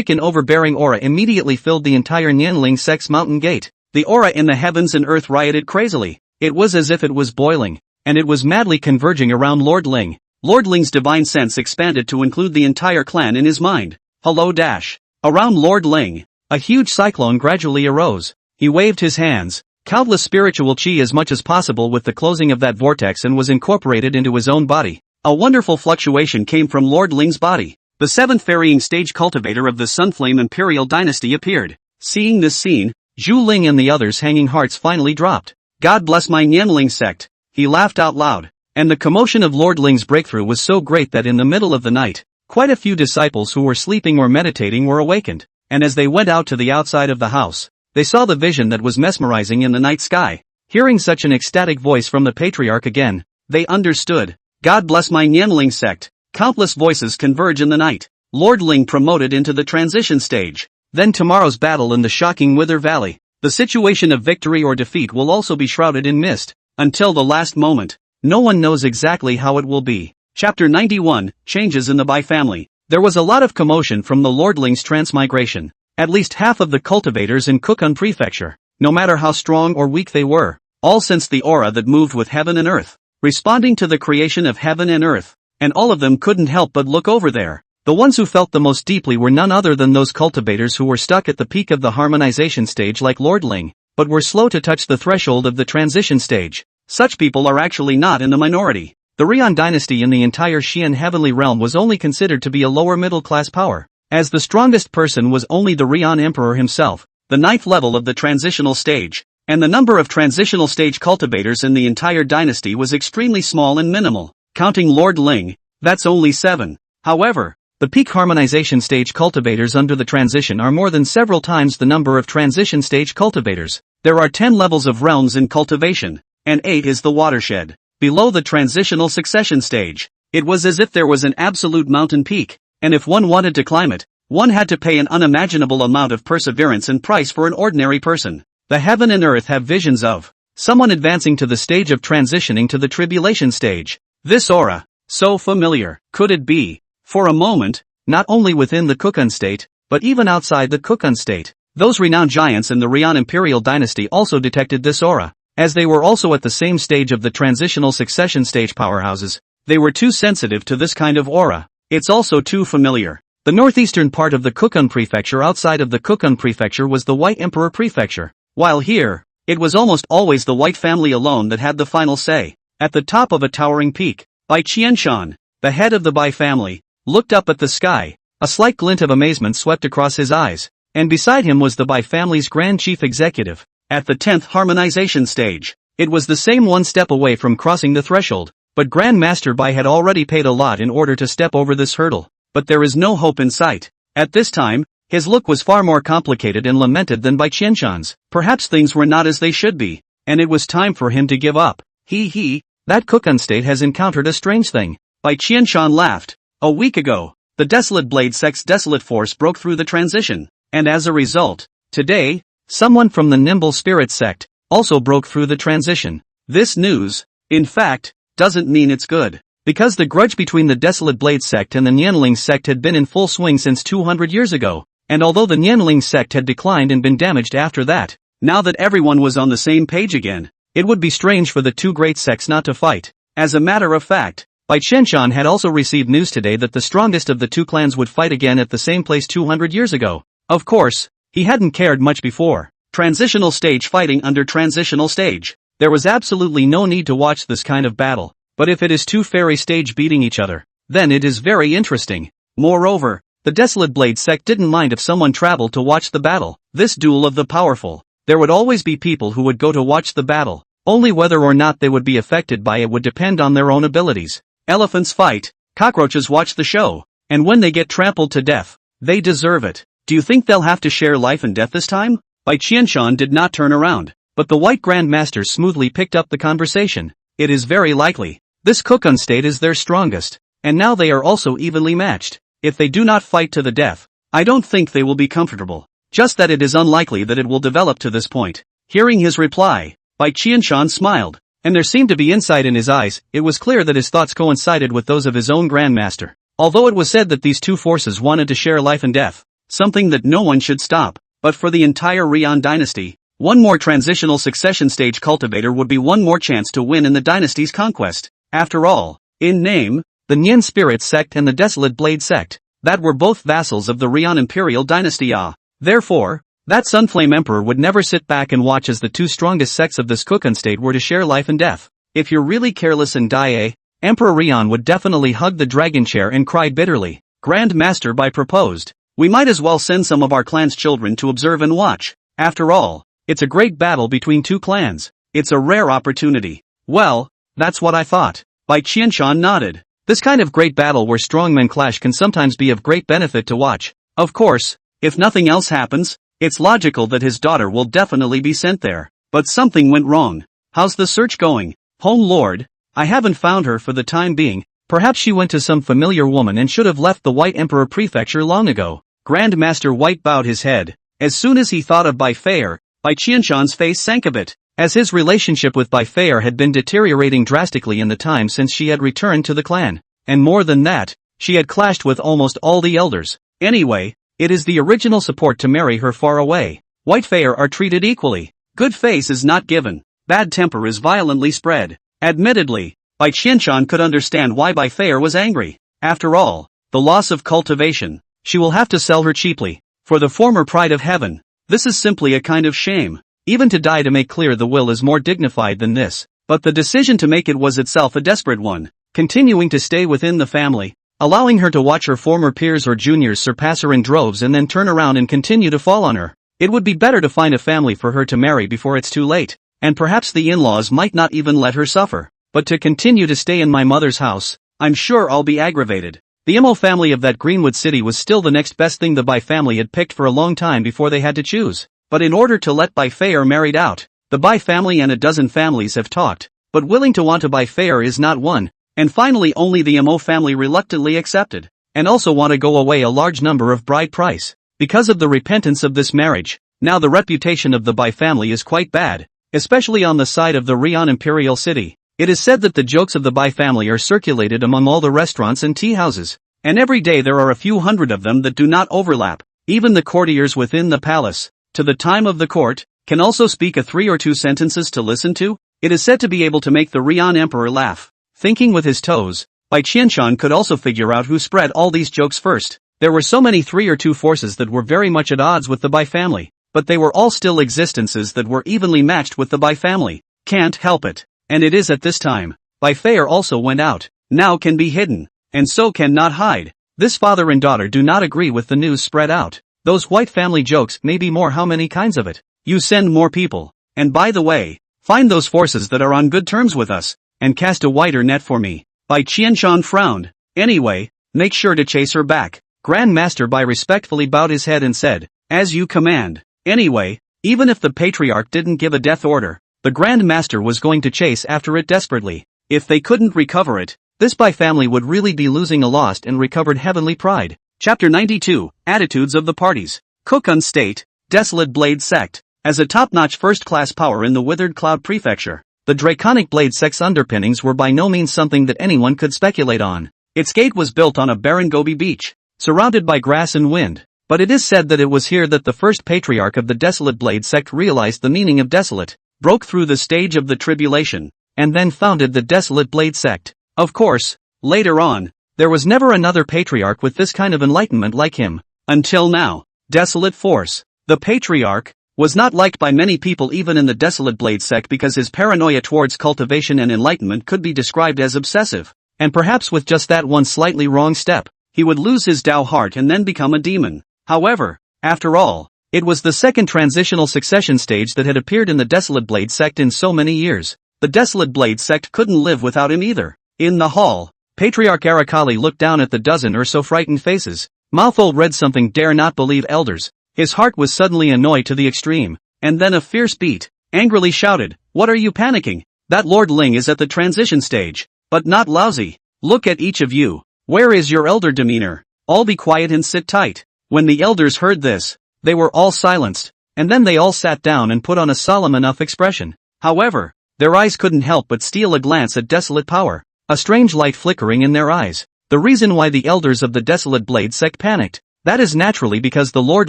and overbearing aura immediately filled the entire Nianling sect's mountain gate. The aura in the heavens and earth rioted crazily. It was as if it was boiling, and it was madly converging around Lord Ling. Lord Ling's divine sense expanded to include the entire clan in his mind. Hello dash. Around Lord Ling, a huge cyclone gradually arose. He waved his hands, countless spiritual chi as much as possible with the closing of that vortex, and was incorporated into his own body. A wonderful fluctuation came from Lord Ling's body. The seventh ferrying stage cultivator of the Sunflame Imperial Dynasty appeared. Seeing this scene, Zhu Ling and the others' hanging hearts finally dropped. God bless my Nianling sect. He laughed out loud. And the commotion of Lord Ling's breakthrough was so great that in the middle of the night, quite a few disciples who were sleeping or meditating were awakened. And as they went out to the outside of the house, they saw the vision that was mesmerizing in the night sky. Hearing such an ecstatic voice from the patriarch again, they understood. God bless my Nianling sect. Countless voices converge in the night. Lord Ling promoted into the transition stage. Then tomorrow's battle in the shocking Wither Valley. The situation of victory or defeat will also be shrouded in mist. Until the last moment, no one knows exactly how it will be. Chapter 91, Changes in the Bai family. There was a lot of commotion from the Lord Ling's transmigration. At least half of the cultivators in Kukun Prefecture, no matter how strong or weak they were, all sensed the aura that moved with heaven and earth, responding to the creation of heaven and earth. And all of them couldn't help but look over there. The ones who felt the most deeply were none other than those cultivators who were stuck at the peak of the harmonization stage like Lord Ling, but were slow to touch the threshold of the transition stage. Such people are actually not in the minority. The Rian dynasty in the entire Xian heavenly realm was only considered to be a lower middle-class power, as the strongest person was only the Rian emperor himself, the ninth level of the transitional stage, and the number of transitional stage cultivators in the entire dynasty was extremely small and minimal. Counting Lord Ling, that's only 7. However, the peak harmonization stage cultivators under the transition are more than several times the number of transition stage cultivators. There are 10 levels of realms in cultivation, and 8 is the watershed. Below the transitional succession stage, it was as if there was an absolute mountain peak, and if one wanted to climb it, one had to pay an unimaginable amount of perseverance and price for an ordinary person. The heaven and earth have visions of someone advancing to the stage of transitioning to the tribulation stage. This aura, so familiar, could it be? For a moment, not only within the Kukun state, but even outside the Kukun state, those renowned giants in the Rian Imperial Dynasty also detected this aura. As they were also at the same stage of the transitional succession stage powerhouses, they were too sensitive to this kind of aura. It's also too familiar. The northeastern part of the Kukun Prefecture outside of the Kukun Prefecture was the White Emperor Prefecture, while here, it was almost always the White family alone that had the final say. At the top of a towering peak, Bai Qianshan, the head of the Bai family, looked up at the sky. A slight glint of amazement swept across his eyes, and beside him was the Bai family's Grand Chief Executive. At the 10th harmonization stage, it was the same one step away from crossing the threshold, but Grand Master Bai had already paid a lot in order to step over this hurdle. But there is no hope in sight. At this time, his look was far more complicated and lamented than Bai Qianshan's. Perhaps things were not as they should be, and it was time for him to give up. That Kukun state has encountered a strange thing. Bai Qianshan laughed. A week ago, the Desolate Blade sect's desolate force broke through the transition, and as a result, today, someone from the Nimble Spirit sect also broke through the transition. This news, in fact, doesn't mean it's good, because the grudge between the Desolate Blade sect and the Nianling sect had been in full swing since 200 years ago, and although the Nianling sect had declined and been damaged after that, now that everyone was on the same page again, it would be strange for the two great sects not to fight. As a matter of fact, Bai Qianshan had also received news today that the strongest of the two clans would fight again at the same place 200 years ago. Of course, he hadn't cared much before. Transitional stage fighting under transitional stage. There was absolutely no need to watch this kind of battle, but if it is two fairy stage beating each other, then it is very interesting. Moreover, the Desolate Blade sect didn't mind if someone traveled to watch the battle. This duel of the powerful. There would always be people who would go to watch the battle. Only whether or not they would be affected by it would depend on their own abilities. Elephants fight, cockroaches watch the show, and when they get trampled to death, they deserve it. Do you think they'll have to share life and death this time? Bai Qianshan did not turn around, but the White Grandmaster smoothly picked up the conversation. It is very likely. This Kokun state is their strongest, and now they are also evenly matched. If they do not fight to the death, I don't think they will be comfortable. Just that it is unlikely that it will develop to this point. Hearing his reply, Bai Qianshan smiled, and there seemed to be insight in his eyes. It was clear that his thoughts coincided with those of his own Grandmaster. Although it was said that these two forces wanted to share life and death, something that no one should stop, but for the entire Rian dynasty, one more transitional succession stage cultivator would be one more chance to win in the dynasty's conquest. After all, in name, the Nian Spirit sect and the Desolate Blade sect, that were both vassals of the Rian imperial dynasty. Therefore, that Sunflame Emperor would never sit back and watch as the two strongest sects of this Kokun state were to share life and death. If you're really careless and die, Emperor Rian would definitely hug the dragon chair and cry bitterly. Grand Master Bai proposed, we might as well send some of our clan's children to observe and watch. After all, it's a great battle between two clans. It's a rare opportunity. Well, that's what I thought. Bai Qianshan nodded. This kind of great battle where strong men clash can sometimes be of great benefit to watch. Of course, if nothing else happens, it's logical that his daughter will definitely be sent there. But something went wrong. How's the search going? Home Lord, I haven't found her for the time being. Perhaps she went to some familiar woman and should have left the White Emperor Prefecture long ago. Grand Master White bowed his head. As soon as he thought of Bai Feier, Bai Qianshan's face sank a bit, as his relationship with Bai Feier had been deteriorating drastically in the time since she had returned to the clan. And more than that, she had clashed with almost all the elders. Anyway, it is the original support to marry her far away. White Feier are treated equally. Good face is not given. Bad temper is violently spread. Admittedly, Bai Qianshan could understand why Bai Feier was angry. After all, the loss of cultivation. She will have to sell her cheaply. For the former pride of heaven. This is simply a kind of shame. Even to die to make clear the will is more dignified than this. But the decision to make it was itself a desperate one. Continuing to stay within the family, allowing her to watch her former peers or juniors surpass her in droves and then turn around and continue to fall on her. It would be better to find a family for her to marry before it's too late, and perhaps the in-laws might not even let her suffer. But to continue to stay in my mother's house, I'm sure I'll be aggravated. The Mo family of that Greenwood city was still the next best thing the Bai family had picked for a long time before they had to choose. But in order to let Bai Feier married out, the Bai family and a dozen families have talked, but willing to want to Bai Feier is not one. And finally only the Mo family reluctantly accepted, and also want to go away a large number of bride price. Because of the repentance of this marriage, now the reputation of the Bai family is quite bad, especially on the side of the Rian imperial city. It is said that the jokes of the Bai family are circulated among all the restaurants and tea houses, and every day there are a few hundred of them that do not overlap. Even the courtiers within the palace, to the time of the court, can also speak a 3 or 2 sentences to listen to. It is said to be able to make the Rian emperor laugh. Thinking with his toes, Bai Qianshan could also figure out who spread all these jokes first. There were so many 3 or 2 forces that were very much at odds with the Bai family, but they were all still existences that were evenly matched with the Bai family. Can't help it. And it is at this time. Bai Feier also went out, now can be hidden, and so cannot hide. This father and daughter do not agree with the news spread out. Those white family jokes may be more, how many kinds of it? You send more people. And by the way, find those forces that are on good terms with us, and cast a wider net for me. Bai Qianshan frowned. Anyway, make sure to chase her back. Grand Master Bai respectfully bowed his head and said, as you command. Anyway, even if the Patriarch didn't give a death order, the Grand Master was going to chase after it desperately. If they couldn't recover it, this Bai family would really be losing a lost and recovered heavenly pride. Chapter 92, Attitudes of the Parties. Kokun State, Desolate Blade Sect. As a top-notch first-class power in the Withered Cloud Prefecture, the Draconic Blade sect's underpinnings were by no means something that anyone could speculate on. Its gate was built on a barren Gobi beach, surrounded by grass and wind, but it is said that it was here that the first patriarch of the Desolate Blade sect realized the meaning of desolate, broke through the stage of the tribulation, and then founded the Desolate Blade sect. Of course, later on, there was never another patriarch with this kind of enlightenment like him, until now. Desolate Force. The patriarch was not liked by many people even in the Desolate Blade sect because his paranoia towards cultivation and enlightenment could be described as obsessive, and perhaps with just that one slightly wrong step, he would lose his Tao heart and then become a demon. However, after all, it was the second transitional succession stage that had appeared in the Desolate Blade sect in so many years. The Desolate Blade sect couldn't live without him either. In the hall, Patriarch Arakali looked down at the dozen or so frightened faces. Mouthful read something dare not believe elders. His heart was suddenly annoyed to the extreme, and then a fierce beat, angrily shouted, "What are you panicking? That Lord Ling is at the transition stage, but not lousy. Look at each of you. Where is your elder demeanor? All be quiet and sit tight." When the elders heard this, they were all silenced, and then they all sat down and put on a solemn enough expression. However, their eyes couldn't help but steal a glance at Desolate Power, a strange light flickering in their eyes. The reason why the elders of the Desolate Blade sect panicked, that is naturally because the Lord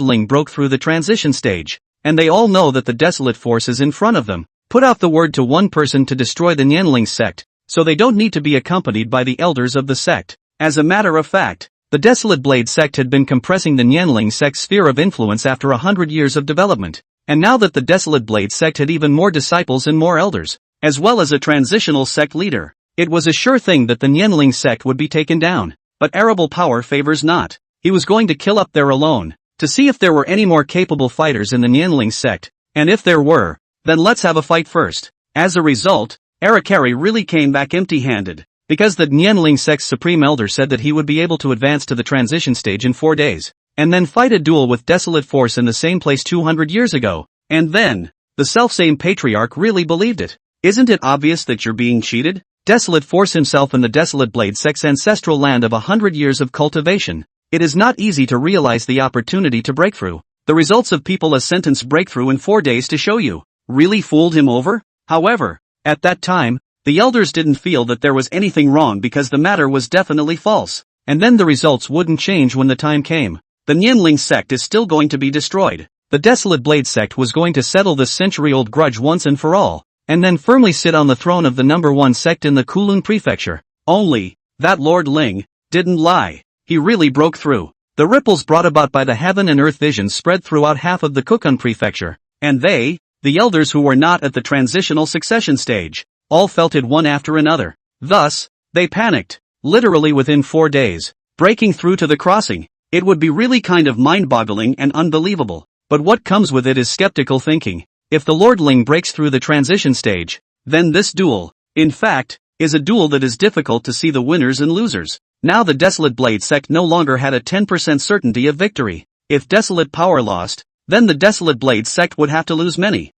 Ling broke through the transition stage, and they all know that the Desolate Force is in front of them. Put out the word to one person to destroy the Nianling sect, so they don't need to be accompanied by the elders of the sect. As a matter of fact, the Desolate Blade sect had been compressing the Nianling sect's sphere of influence after 100 years of development, and now that the Desolate Blade sect had even more disciples and more elders, as well as a transitional sect leader, it was a sure thing that the Nianling sect would be taken down. But Arable Power favors not. He was going to kill up there alone, to see if there were any more capable fighters in the Nianling sect, and if there were, then let's have a fight first. As a result, Arakari really came back empty-handed, because the Nianling sect's supreme elder said that he would be able to advance to the transition stage in 4 days, and then fight a duel with Desolate Force in the same place 200 years ago. And then, the selfsame patriarch really believed it. Isn't it obvious that you're being cheated? Desolate Force himself in the Desolate Blade sect's ancestral land of 100 years of cultivation. It is not easy to realize the opportunity to break through. The results of people a sentence breakthrough in 4 days to show you. Really fooled him over? However, at that time, the elders didn't feel that there was anything wrong because the matter was definitely false. And then the results wouldn't change when the time came. The Nianling sect is still going to be destroyed. The Desolate Blade sect was going to settle this century-old grudge once and for all, and then firmly sit on the throne of the #1 sect in the Kulun prefecture. Only, that Lord Ling didn't lie. He really broke through. The ripples brought about by the heaven and earth visions spread throughout half of the Kukun prefecture, and they, the elders who were not at the transitional succession stage, all felt it one after another. Thus, they panicked, literally within 4 days, breaking through to the crossing. It would be really kind of mind-boggling and unbelievable, but what comes with it is skeptical thinking. If the Lord Ling breaks through the transition stage, then this duel, in fact, is a duel that is difficult to see the winners and losers. Now the Desolate Blade sect no longer had a 10% certainty of victory. If Desolate Power lost, then the Desolate Blade sect would have to lose many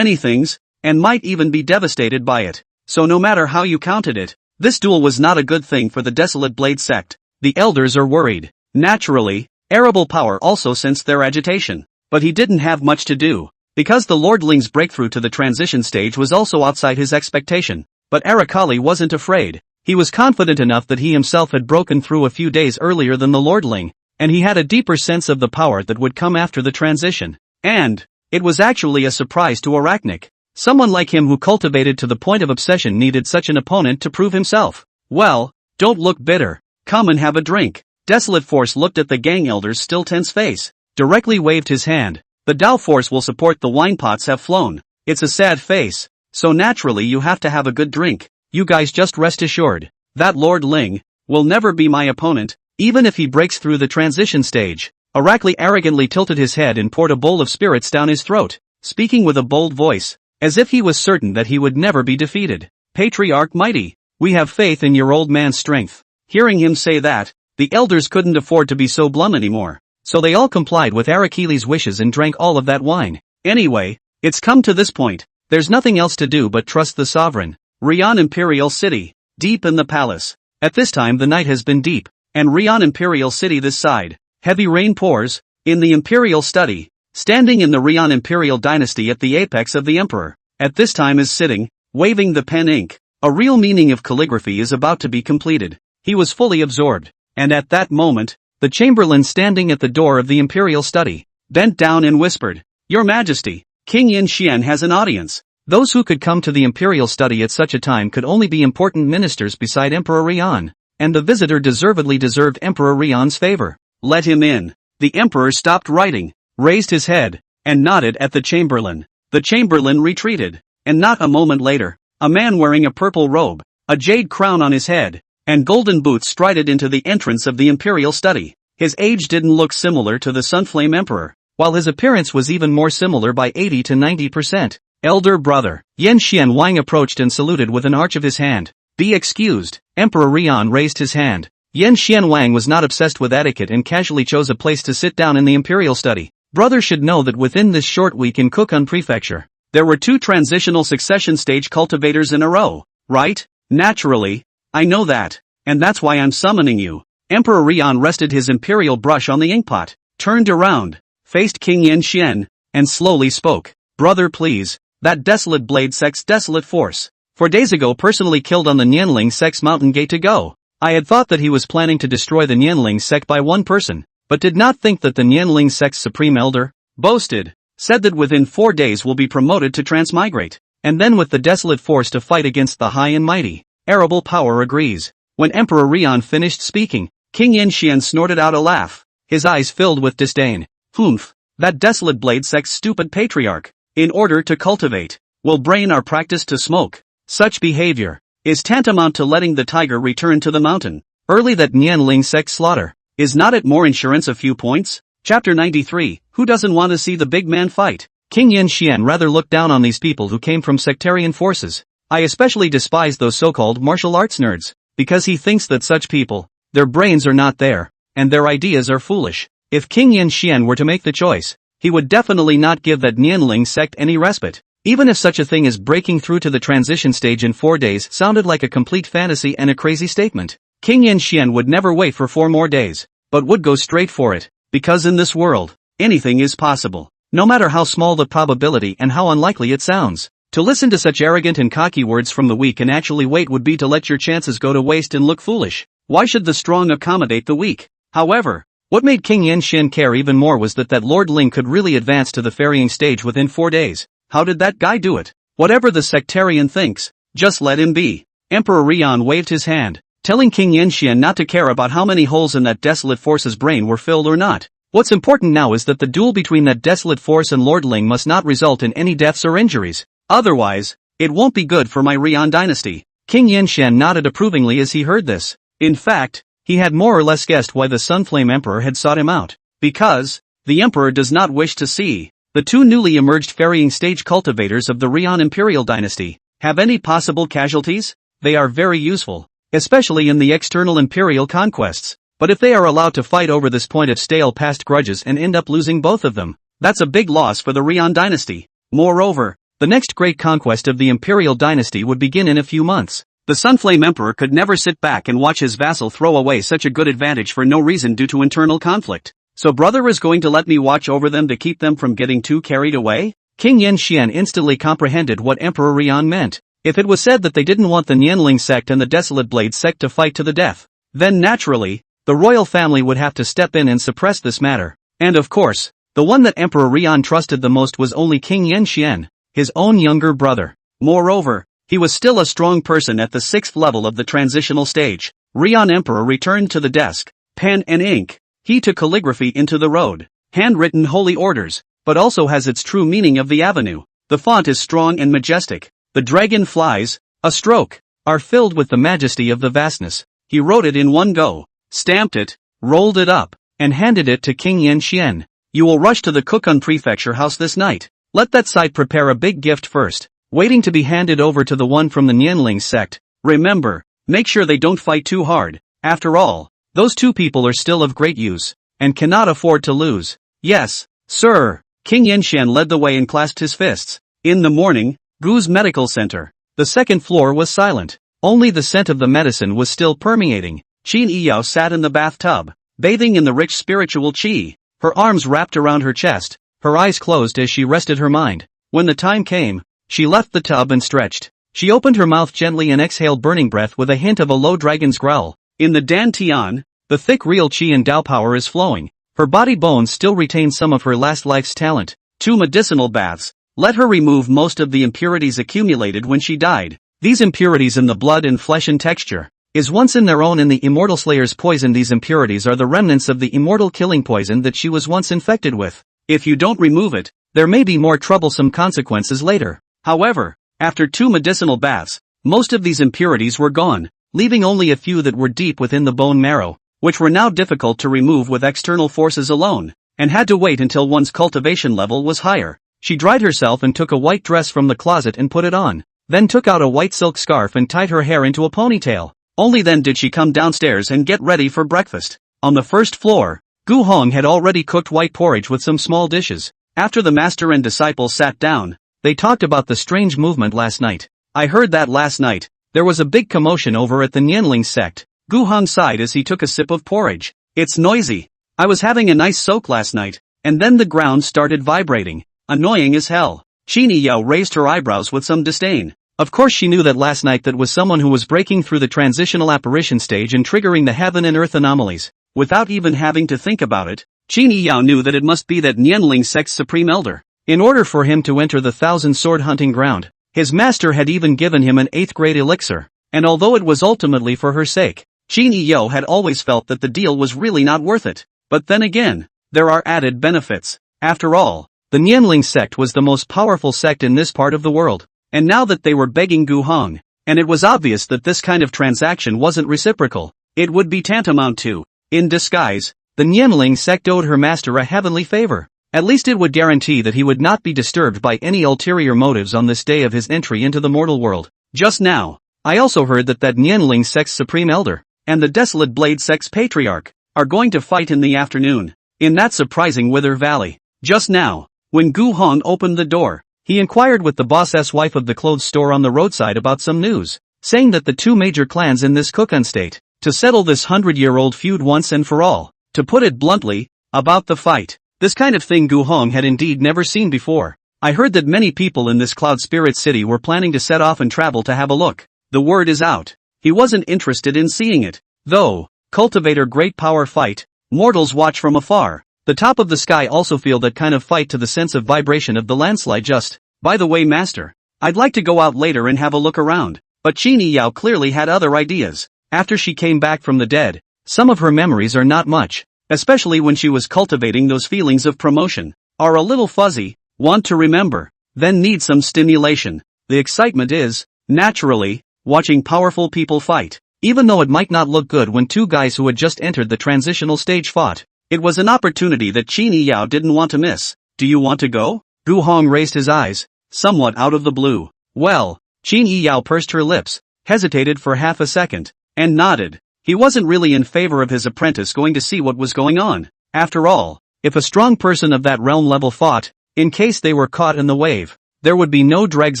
things, and might even be devastated by it. So no matter how you counted it, this duel was not a good thing for the Desolate Blade sect. The elders are worried. Naturally, Arable Power also sensed their agitation, but he didn't have much to do, because the Lord Ling's breakthrough to the transition stage was also outside his expectation. But Arakali wasn't afraid. He was confident enough that he himself had broken through a few days earlier than the Lord Ling, and he had a deeper sense of the power that would come after the transition. And it was actually a surprise to Arachnik. Someone like him who cultivated to the point of obsession needed such an opponent to prove himself. Well, don't look bitter. Come and have a drink. Desolate Force looked at the gang elder's still tense face, directly waved his hand. The Tao Force will support the wine pots have flown. It's a sad face, so naturally you have to have a good drink. You guys just rest assured, that Lord Ling will never be my opponent, even if he breaks through the transition stage. Arachli arrogantly tilted his head and poured a bowl of spirits down his throat, speaking with a bold voice, as if he was certain that he would never be defeated. Patriarch Mighty, we have faith in your old man's strength. Hearing him say that, the elders couldn't afford to be so blunt anymore, so they all complied with Arakili's wishes and drank all of that wine. Anyway, it's come to this point, there's nothing else to do but trust the sovereign. Rian Imperial City, deep in the palace. At this time the night has been deep, and Rian Imperial City this side, heavy rain pours. In the Imperial study, standing in the Rian Imperial dynasty at the apex of the Emperor, at this time is sitting, waving the pen ink. A real meaning of calligraphy is about to be completed. He was fully absorbed. And at that moment, the Chamberlain standing at the door of the Imperial study, bent down and whispered, "Your Majesty, King Yin Xian has an audience." Those who could come to the Imperial study at such a time could only be important ministers beside Emperor Rian, and the visitor deservedly deserved Emperor Rian's favor. Let him in. The Emperor stopped writing, raised his head, and nodded at the Chamberlain. The Chamberlain retreated, and not a moment later, a man wearing a purple robe, a jade crown on his head, and golden boots strided into the entrance of the imperial study. His age didn't look similar to the Sunflame Emperor, while his appearance was even more similar by 80 to 90%. Elder brother, Yan Xian Wang approached and saluted with an arch of his hand. Be excused. Emperor Rian raised his hand. Yan Xian Wang was not obsessed with etiquette and casually chose a place to sit down in the imperial study. Brother should know that within this short week in Kukun Prefecture, there were 2 transitional succession stage cultivators in a row, right? Naturally. I know that, and that's why I'm summoning you. Emperor Rian rested his imperial brush on the inkpot, turned around, faced King Yan Xian, and slowly spoke. Brother please, that desolate blade sect's desolate force. 4 days ago personally killed on the Nianling sect's mountain gate to go. I had thought that he was planning to destroy the Nianling sect by one person, but did not think that the Nianling sect's supreme elder, boasted, said that within 4 days will be promoted to transmigrate, and then with the desolate force to fight against the high and mighty. Arable power agrees. When Emperor Rian finished speaking, King Yan Xian snorted out a laugh, his eyes filled with disdain. Humph, that desolate blade sect's stupid patriarch, in order to cultivate, will brain our practice to smoke. Such behavior is tantamount to letting the tiger return to the mountain. Early that Nianling sect slaughter. Is not it more insurance a few points? Chapter 93, Who doesn't want to see the big man fight? King Yan Xian rather looked down on these people who came from sectarian forces. I especially despise those so-called martial arts nerds, because he thinks that such people, their brains are not there, and their ideas are foolish. If King Yan Xian were to make the choice, he would definitely not give that Nianling sect any respite. Even if such a thing as breaking through to the transition stage in 4 days sounded like a complete fantasy and a crazy statement, King Yan Xian would never wait for 4 more days, but would go straight for it, because in this world, anything is possible, no matter how small the probability and how unlikely it sounds. To listen to such arrogant and cocky words from the weak and actually wait would be to let your chances go to waste and look foolish. Why should the strong accommodate the weak? However, what made King Yan Xian care even more was that Lord Ling could really advance to the ferrying stage within 4 days. How did that guy do it? Whatever the sectarian thinks, just let him be. Emperor Rian waved his hand, telling King Yan Xian not to care about how many holes in that desolate force's brain were filled or not. What's important now is that the duel between that desolate force and Lord Ling must not result in any deaths or injuries. Otherwise, it won't be good for my Rian dynasty. King Yan Xian nodded approvingly as he heard this. In fact, he had more or less guessed why the Sunflame Emperor had sought him out. Because the Emperor does not wish to see the 2 newly emerged ferrying stage cultivators of the Rian Imperial dynasty have any possible casualties. They are very useful, especially in the external imperial conquests. But if they are allowed to fight over this point of stale past grudges and end up losing both of them, that's a big loss for the Rian dynasty. Moreover, the next great conquest of the imperial dynasty would begin in a few months. The Sunflame Emperor could never sit back and watch his vassal throw away such a good advantage for no reason due to internal conflict. So brother is going to let me watch over them to keep them from getting too carried away? King Yan Xian instantly comprehended what Emperor Rian meant. If it was said that they didn't want the Nianling sect and the Desolate Blade sect to fight to the death, then naturally, the royal family would have to step in and suppress this matter. And of course, the one that Emperor Rian trusted the most was only King Yan Xian, his own younger brother. Moreover, he was still a strong person at the 6th level of the transitional stage. Rian Emperor returned to the desk, pen and ink. He took calligraphy into the road, handwritten holy orders, but also has its true meaning of the avenue. The font is strong and majestic. The dragon flies, a stroke, are filled with the majesty of the vastness. He wrote it in one go, stamped it, rolled it up, and handed it to King Yan Xian. You will rush to the Kukun Prefecture house this night. Let that side prepare a big gift first, waiting to be handed over to the one from the Nianling sect. Remember, make sure they don't fight too hard. After all, those 2 people are still of great use, and cannot afford to lose. Yes, sir. King Yan Xian led the way and clasped his fists. In the morning, Gu's medical center. The 2nd floor was silent. Only the scent of the medicine was still permeating. Qin Yiyao sat in the bathtub, bathing in the rich spiritual qi, her arms wrapped around her chest, her eyes closed as she rested her mind. When the time came, she left the tub and stretched. She opened her mouth gently and exhaled burning breath with a hint of a low dragon's growl. In the Dantian, the thick real qi and Dao power is flowing. Her body bones still retain some of her last life's talent. 2 medicinal baths. Let her remove most of the impurities accumulated when she died. These impurities in the blood and flesh and texture is once in their own in the Immortal Slayer's poison. These impurities are the remnants of the immortal killing poison that she was once infected with. If you don't remove it, there may be more troublesome consequences later. However, after 2 medicinal baths, most of these impurities were gone. leaving only a few that were deep within the bone marrow, which were now difficult to remove with external forces alone, and had to wait until one's cultivation level was higher. She dried herself and took a white dress from the closet and put it on, then took out a white silk scarf and tied her hair into a ponytail. Only then did she come downstairs and get ready for breakfast. On the first floor, Gu Hong had already cooked white porridge with some small dishes. After the master and disciple sat down, they talked about the strange movement last night. I heard that last night, there was a big commotion over at the Nianling sect. Gu Hong sighed as he took a sip of porridge. It's noisy. I was having a nice soak last night, and then the ground started vibrating. Annoying as hell. Qini Yao raised her eyebrows with some disdain. Of course she knew that last night that was someone who was breaking through the transitional apparition stage and triggering the heaven and earth anomalies. Without even having to think about it, Qini Yao knew that it must be that Nianling sect's supreme elder. In order for him to enter the 1,000-sword hunting ground, his master had even given him an 8th-grade elixir, and although it was ultimately for her sake, Qini Yao had always felt that the deal was really not worth it. But then again, there are added benefits. After all, the Nianling sect was the most powerful sect in this part of the world, and now that they were begging Gu Hong, and it was obvious that this kind of transaction wasn't reciprocal, it would be tantamount to, in disguise, the Nianling sect owed her master a heavenly favor. At least it would guarantee that he would not be disturbed by any ulterior motives on this day of his entry into the mortal world. Just now, I also heard that Nianling sect's supreme elder, and the Desolate Blade sect's patriarch, are going to fight in the afternoon, in that surprising Wither Valley. Just now, when Gu Hong opened the door, he inquired with the boss's wife of the clothes store on the roadside about some news, saying that the two major clans in this Kokun state, to settle this 100-year-old feud once and for all, to put it bluntly, about the fight. This kind of thing Gu Hong had indeed never seen before. I heard that many people in this Cloud Spirit City were planning to set off and travel to have a look. The word is out. He wasn't interested in seeing it, though. Cultivator great power fight, mortals watch from afar. The top of the sky also feel that kind of fight to the sense of vibration of the landslide just. By the way master, I'd like to go out later and have a look around. But Qini Yao clearly had other ideas. After she came back from the dead, some of her memories are not much, especially when she was cultivating those feelings of promotion, are a little fuzzy, want to remember, then need some stimulation. The excitement is, naturally, watching powerful people fight. Even though it might not look good when two guys who had just entered the transitional stage fought, it was an opportunity that Qini Yao didn't want to miss. Do you want to go? Gu Hong raised his eyes, somewhat out of the blue. Well, Qini Yao pursed her lips, hesitated for half a second, and nodded. He wasn't really in favor of his apprentice going to see what was going on. After all, if a strong person of that realm level fought, in case they were caught in the wave, there would be no dregs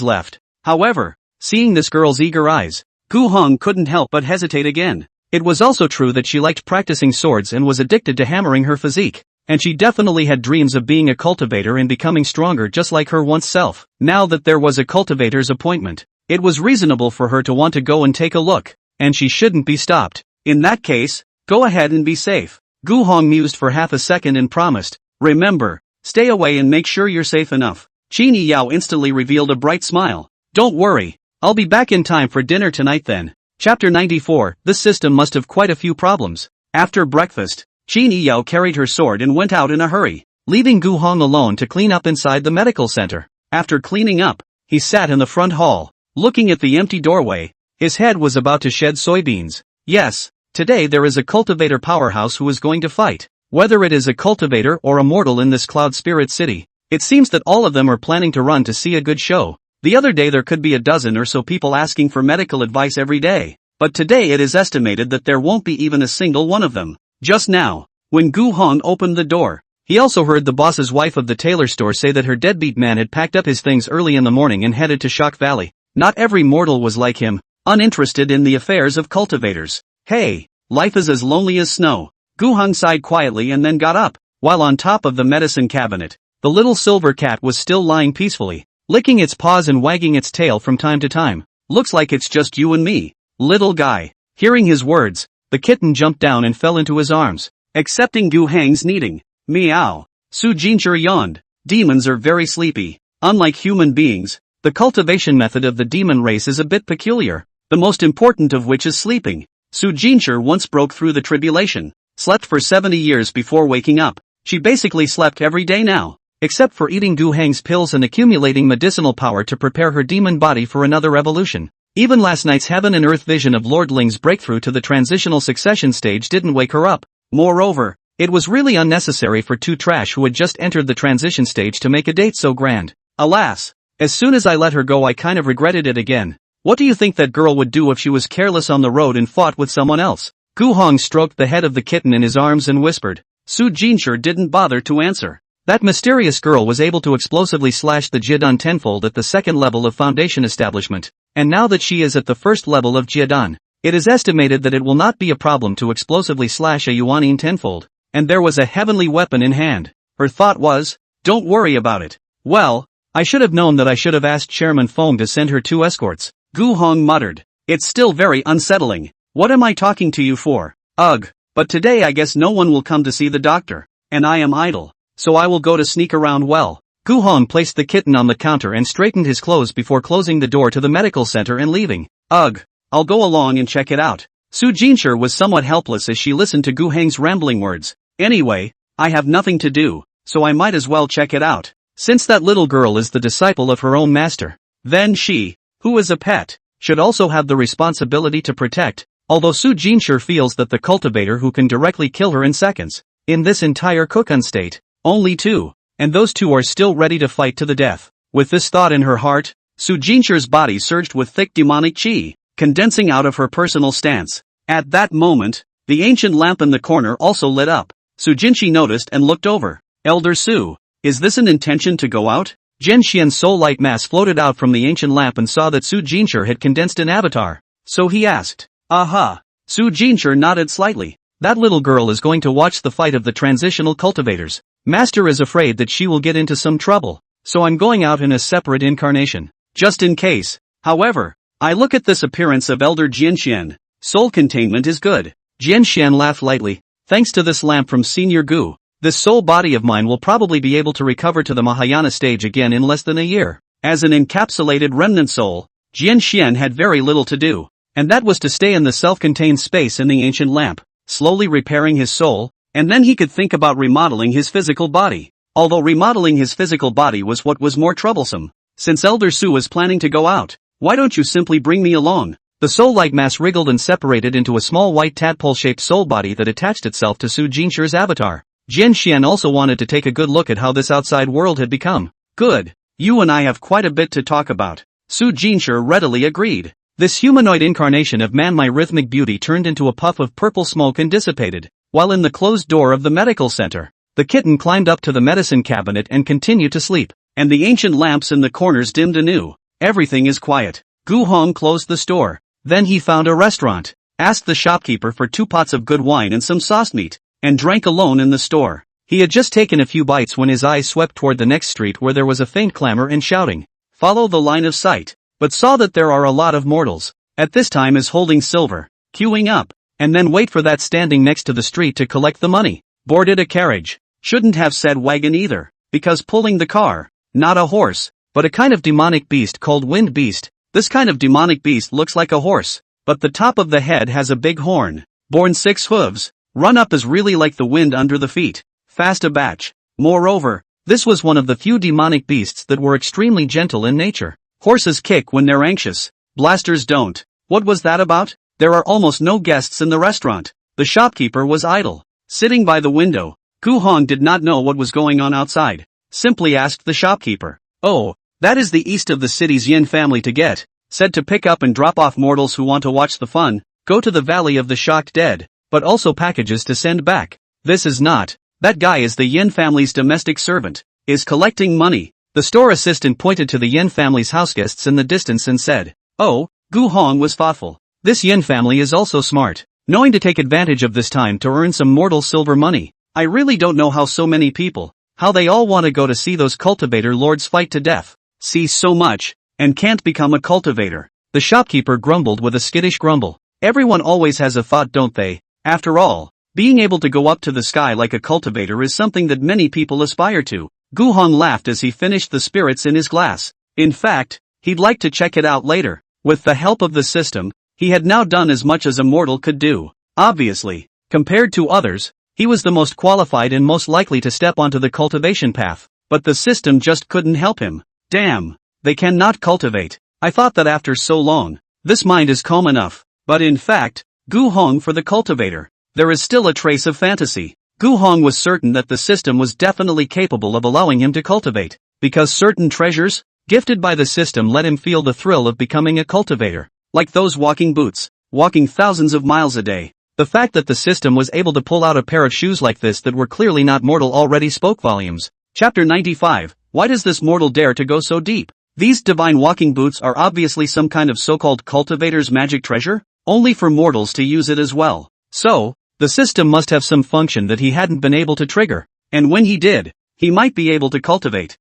left. However, seeing this girl's eager eyes, Gu Hong couldn't help but hesitate again. It was also true that she liked practicing swords and was addicted to hammering her physique, and she definitely had dreams of being a cultivator and becoming stronger just like her once self. Now that there was a cultivator's appointment, it was reasonable for her to want to go and take a look, and she shouldn't be stopped. In that case, go ahead and be safe. Gu Hong mused for half a second and promised, remember, stay away and make sure you're safe enough. Qini Yao instantly revealed a bright smile. Don't worry, I'll be back in time for dinner tonight then. Chapter 94, this system must have quite a few problems. After breakfast, Qini Yao carried her sword and went out in a hurry, leaving Gu Hong alone to clean up inside the medical center. After cleaning up, he sat in the front hall, looking at the empty doorway. His head was about to shed soybeans. Yes, today there is a cultivator powerhouse who is going to fight. Whether it is a cultivator or a mortal in this Cloud Spirit City, it seems that all of them are planning to run to see a good show. The other day there could be a dozen or so people asking for medical advice every day, but today it is estimated that there won't be even a single one of them. Just now, when Gu Hong opened the door, he also heard the boss's wife of the tailor store say that her deadbeat man had packed up his things early in the morning and headed to Shock Valley. Not every mortal was like him, uninterested in the affairs of cultivators. Hey, life is as lonely as snow. Gu Hong sighed quietly and then got up, while on top of the medicine cabinet, the little silver cat was still lying peacefully, licking its paws and wagging its tail from time to time. Looks like it's just you and me, little guy. Hearing his words, the kitten jumped down and fell into his arms, accepting Gu Heng's kneading. Meow. Su Jinshi yawned. Demons are very sleepy. Unlike human beings, the cultivation method of the demon race is a bit peculiar, the most important of which is sleeping. Su Jinshi once broke through the tribulation, slept for 70 years before waking up. She basically slept every day now, except for eating Gu Heng's pills and accumulating medicinal power to prepare her demon body for another evolution. Even last night's heaven and earth vision of Lord Ling's breakthrough to the transitional succession stage didn't wake her up. Moreover, it was really unnecessary for two trash who had just entered the transition stage to make a date so grand. Alas, as soon as I let her go I kind of regretted it again. What do you think that girl would do if she was careless on the road and fought with someone else? Gu Hong stroked the head of the kitten in his arms and whispered. Su Jinshi didn't bother to answer. That mysterious girl was able to explosively slash the Jiadan tenfold at the second level of Foundation Establishment, and now that she is at the first level of Jiadan, it is estimated that it will not be a problem to explosively slash a Yuanin tenfold, and there was a heavenly weapon in hand. Her thought was, don't worry about it. Well, I should have known that I should have asked Chairman Feng to send her 2 escorts. Gu Hong muttered. It's still very unsettling. What am I talking to you for? Ugh, but today I guess no one will come to see the doctor, and I am idle, so I will go to sneak around well. Gu Hong placed the kitten on the counter and straightened his clothes before closing the door to the medical center and leaving. Ugh, I'll go along and check it out. Su Jinshi was somewhat helpless as she listened to Gu Heng's rambling words. Anyway, I have nothing to do, so I might as well check it out. Since that little girl is the disciple of her own master, then she, who is a pet, should also have the responsibility to protect, although Su Jinshi feels that the cultivator who can directly kill her in seconds, in this entire cocoon state, only 2, and those 2 are still ready to fight to the death. With this thought in her heart, Su Jinshi's body surged with thick demonic chi, condensing out of her personal stance. At that moment, the ancient lamp in the corner also lit up. Su Jinshi noticed and looked over. Elder Su, is this an intention to go out? Zhen Xian's soul light mass floated out from the ancient lamp and saw that Su Jinshi had condensed an avatar. So he asked. Aha. Su Jinshi nodded slightly. That little girl is going to watch the fight of the transitional cultivators. Master is afraid that she will get into some trouble, so I'm going out in a separate incarnation, just in case. However, I look at this appearance of Elder Jianxian. Soul containment is good. Jianxian laughed lightly. Thanks to this lamp from Senior Gu, this soul body of mine will probably be able to recover to the Mahayana stage again in less than a year. As an encapsulated remnant soul, Jianxian had very little to do, and that was to stay in the self-contained space in the ancient lamp, slowly repairing his soul, and then he could think about remodeling his physical body. Although remodeling his physical body was what was more troublesome. Since Elder Su is planning to go out, why don't you simply bring me along? The soul light mass wriggled and separated into a small white tadpole-shaped soul body that attached itself to Su Jinshi's avatar. Jian Xian also wanted to take a good look at how this outside world had become. Good. You and I have quite a bit to talk about. Su Jinshi readily agreed. This humanoid incarnation of man, my rhythmic beauty, turned into a puff of purple smoke and dissipated, while in the closed door of the medical center, the kitten climbed up to the medicine cabinet and continued to sleep, and the ancient lamps in the corners dimmed anew. Everything is quiet. Gu Hong closed the store. Then he found a restaurant, asked the shopkeeper for 2 pots of good wine and some sauce meat, and drank alone in the store. He had just taken a few bites when his eyes swept toward the next street where there was a faint clamor and shouting. Follow the line of sight, but saw that there are a lot of mortals. At this time is holding silver, queuing up, and then wait for that standing next to the street to collect the money. Boarded a carriage. Shouldn't have said wagon either, because pulling the car, not a horse, but a kind of demonic beast called wind beast. This kind of demonic beast looks like a horse, but the top of the head has a big horn. Born 6 hooves. Run up is really like the wind under the feet. Fast a batch. Moreover, this was one of the few demonic beasts that were extremely gentle in nature. Horses kick when they're anxious. Blasters don't. What was that about? There are almost no guests in the restaurant. The shopkeeper was idle, sitting by the window. Gu Hong did not know what was going on outside. Simply asked the shopkeeper. Oh, that is the east of the city's Yin family to get. Said to pick up and drop off mortals who want to watch the fun. Go to the Valley of the Shocked Dead, but also packages to send back. This is not. That guy is the Yin family's domestic servant. Is collecting money. The store assistant pointed to the Yin family's houseguests in the distance and said. Oh, Gu Hong was thoughtful. This Yin family is also smart, knowing to take advantage of this time to earn some mortal silver money. I really don't know how so many people, how they all want to go to see those cultivator lords fight to death. See so much, and can't become a cultivator. The shopkeeper grumbled with a skittish grumble. Everyone always has a thought, don't they? After all, being able to go up to the sky like a cultivator is something that many people aspire to. Gu Hong laughed as he finished the spirits in his glass. In fact, he'd like to check it out later. With the help of the system, he had now done as much as a mortal could do. Obviously, compared to others, he was the most qualified and most likely to step onto the cultivation path, but the system just couldn't help him. Damn, they cannot cultivate. I thought that after so long, This mind is calm enough. But in fact, Gu Hong for the cultivator, there is still a trace of fantasy. Gu Hong was certain that the system was definitely capable of allowing him to cultivate, because certain treasures, gifted by the system, let him feel the thrill of becoming a cultivator. Like those walking boots, walking thousands of miles a day. The fact that the system was able to pull out a pair of shoes like this that were clearly not mortal already spoke volumes. Chapter 95, why does this mortal dare to go so deep? These divine walking boots are obviously some kind of so-called cultivator's magic treasure, only for mortals to use it as well. So, the system must have some function that he hadn't been able to trigger, and when he did, he might be able to cultivate.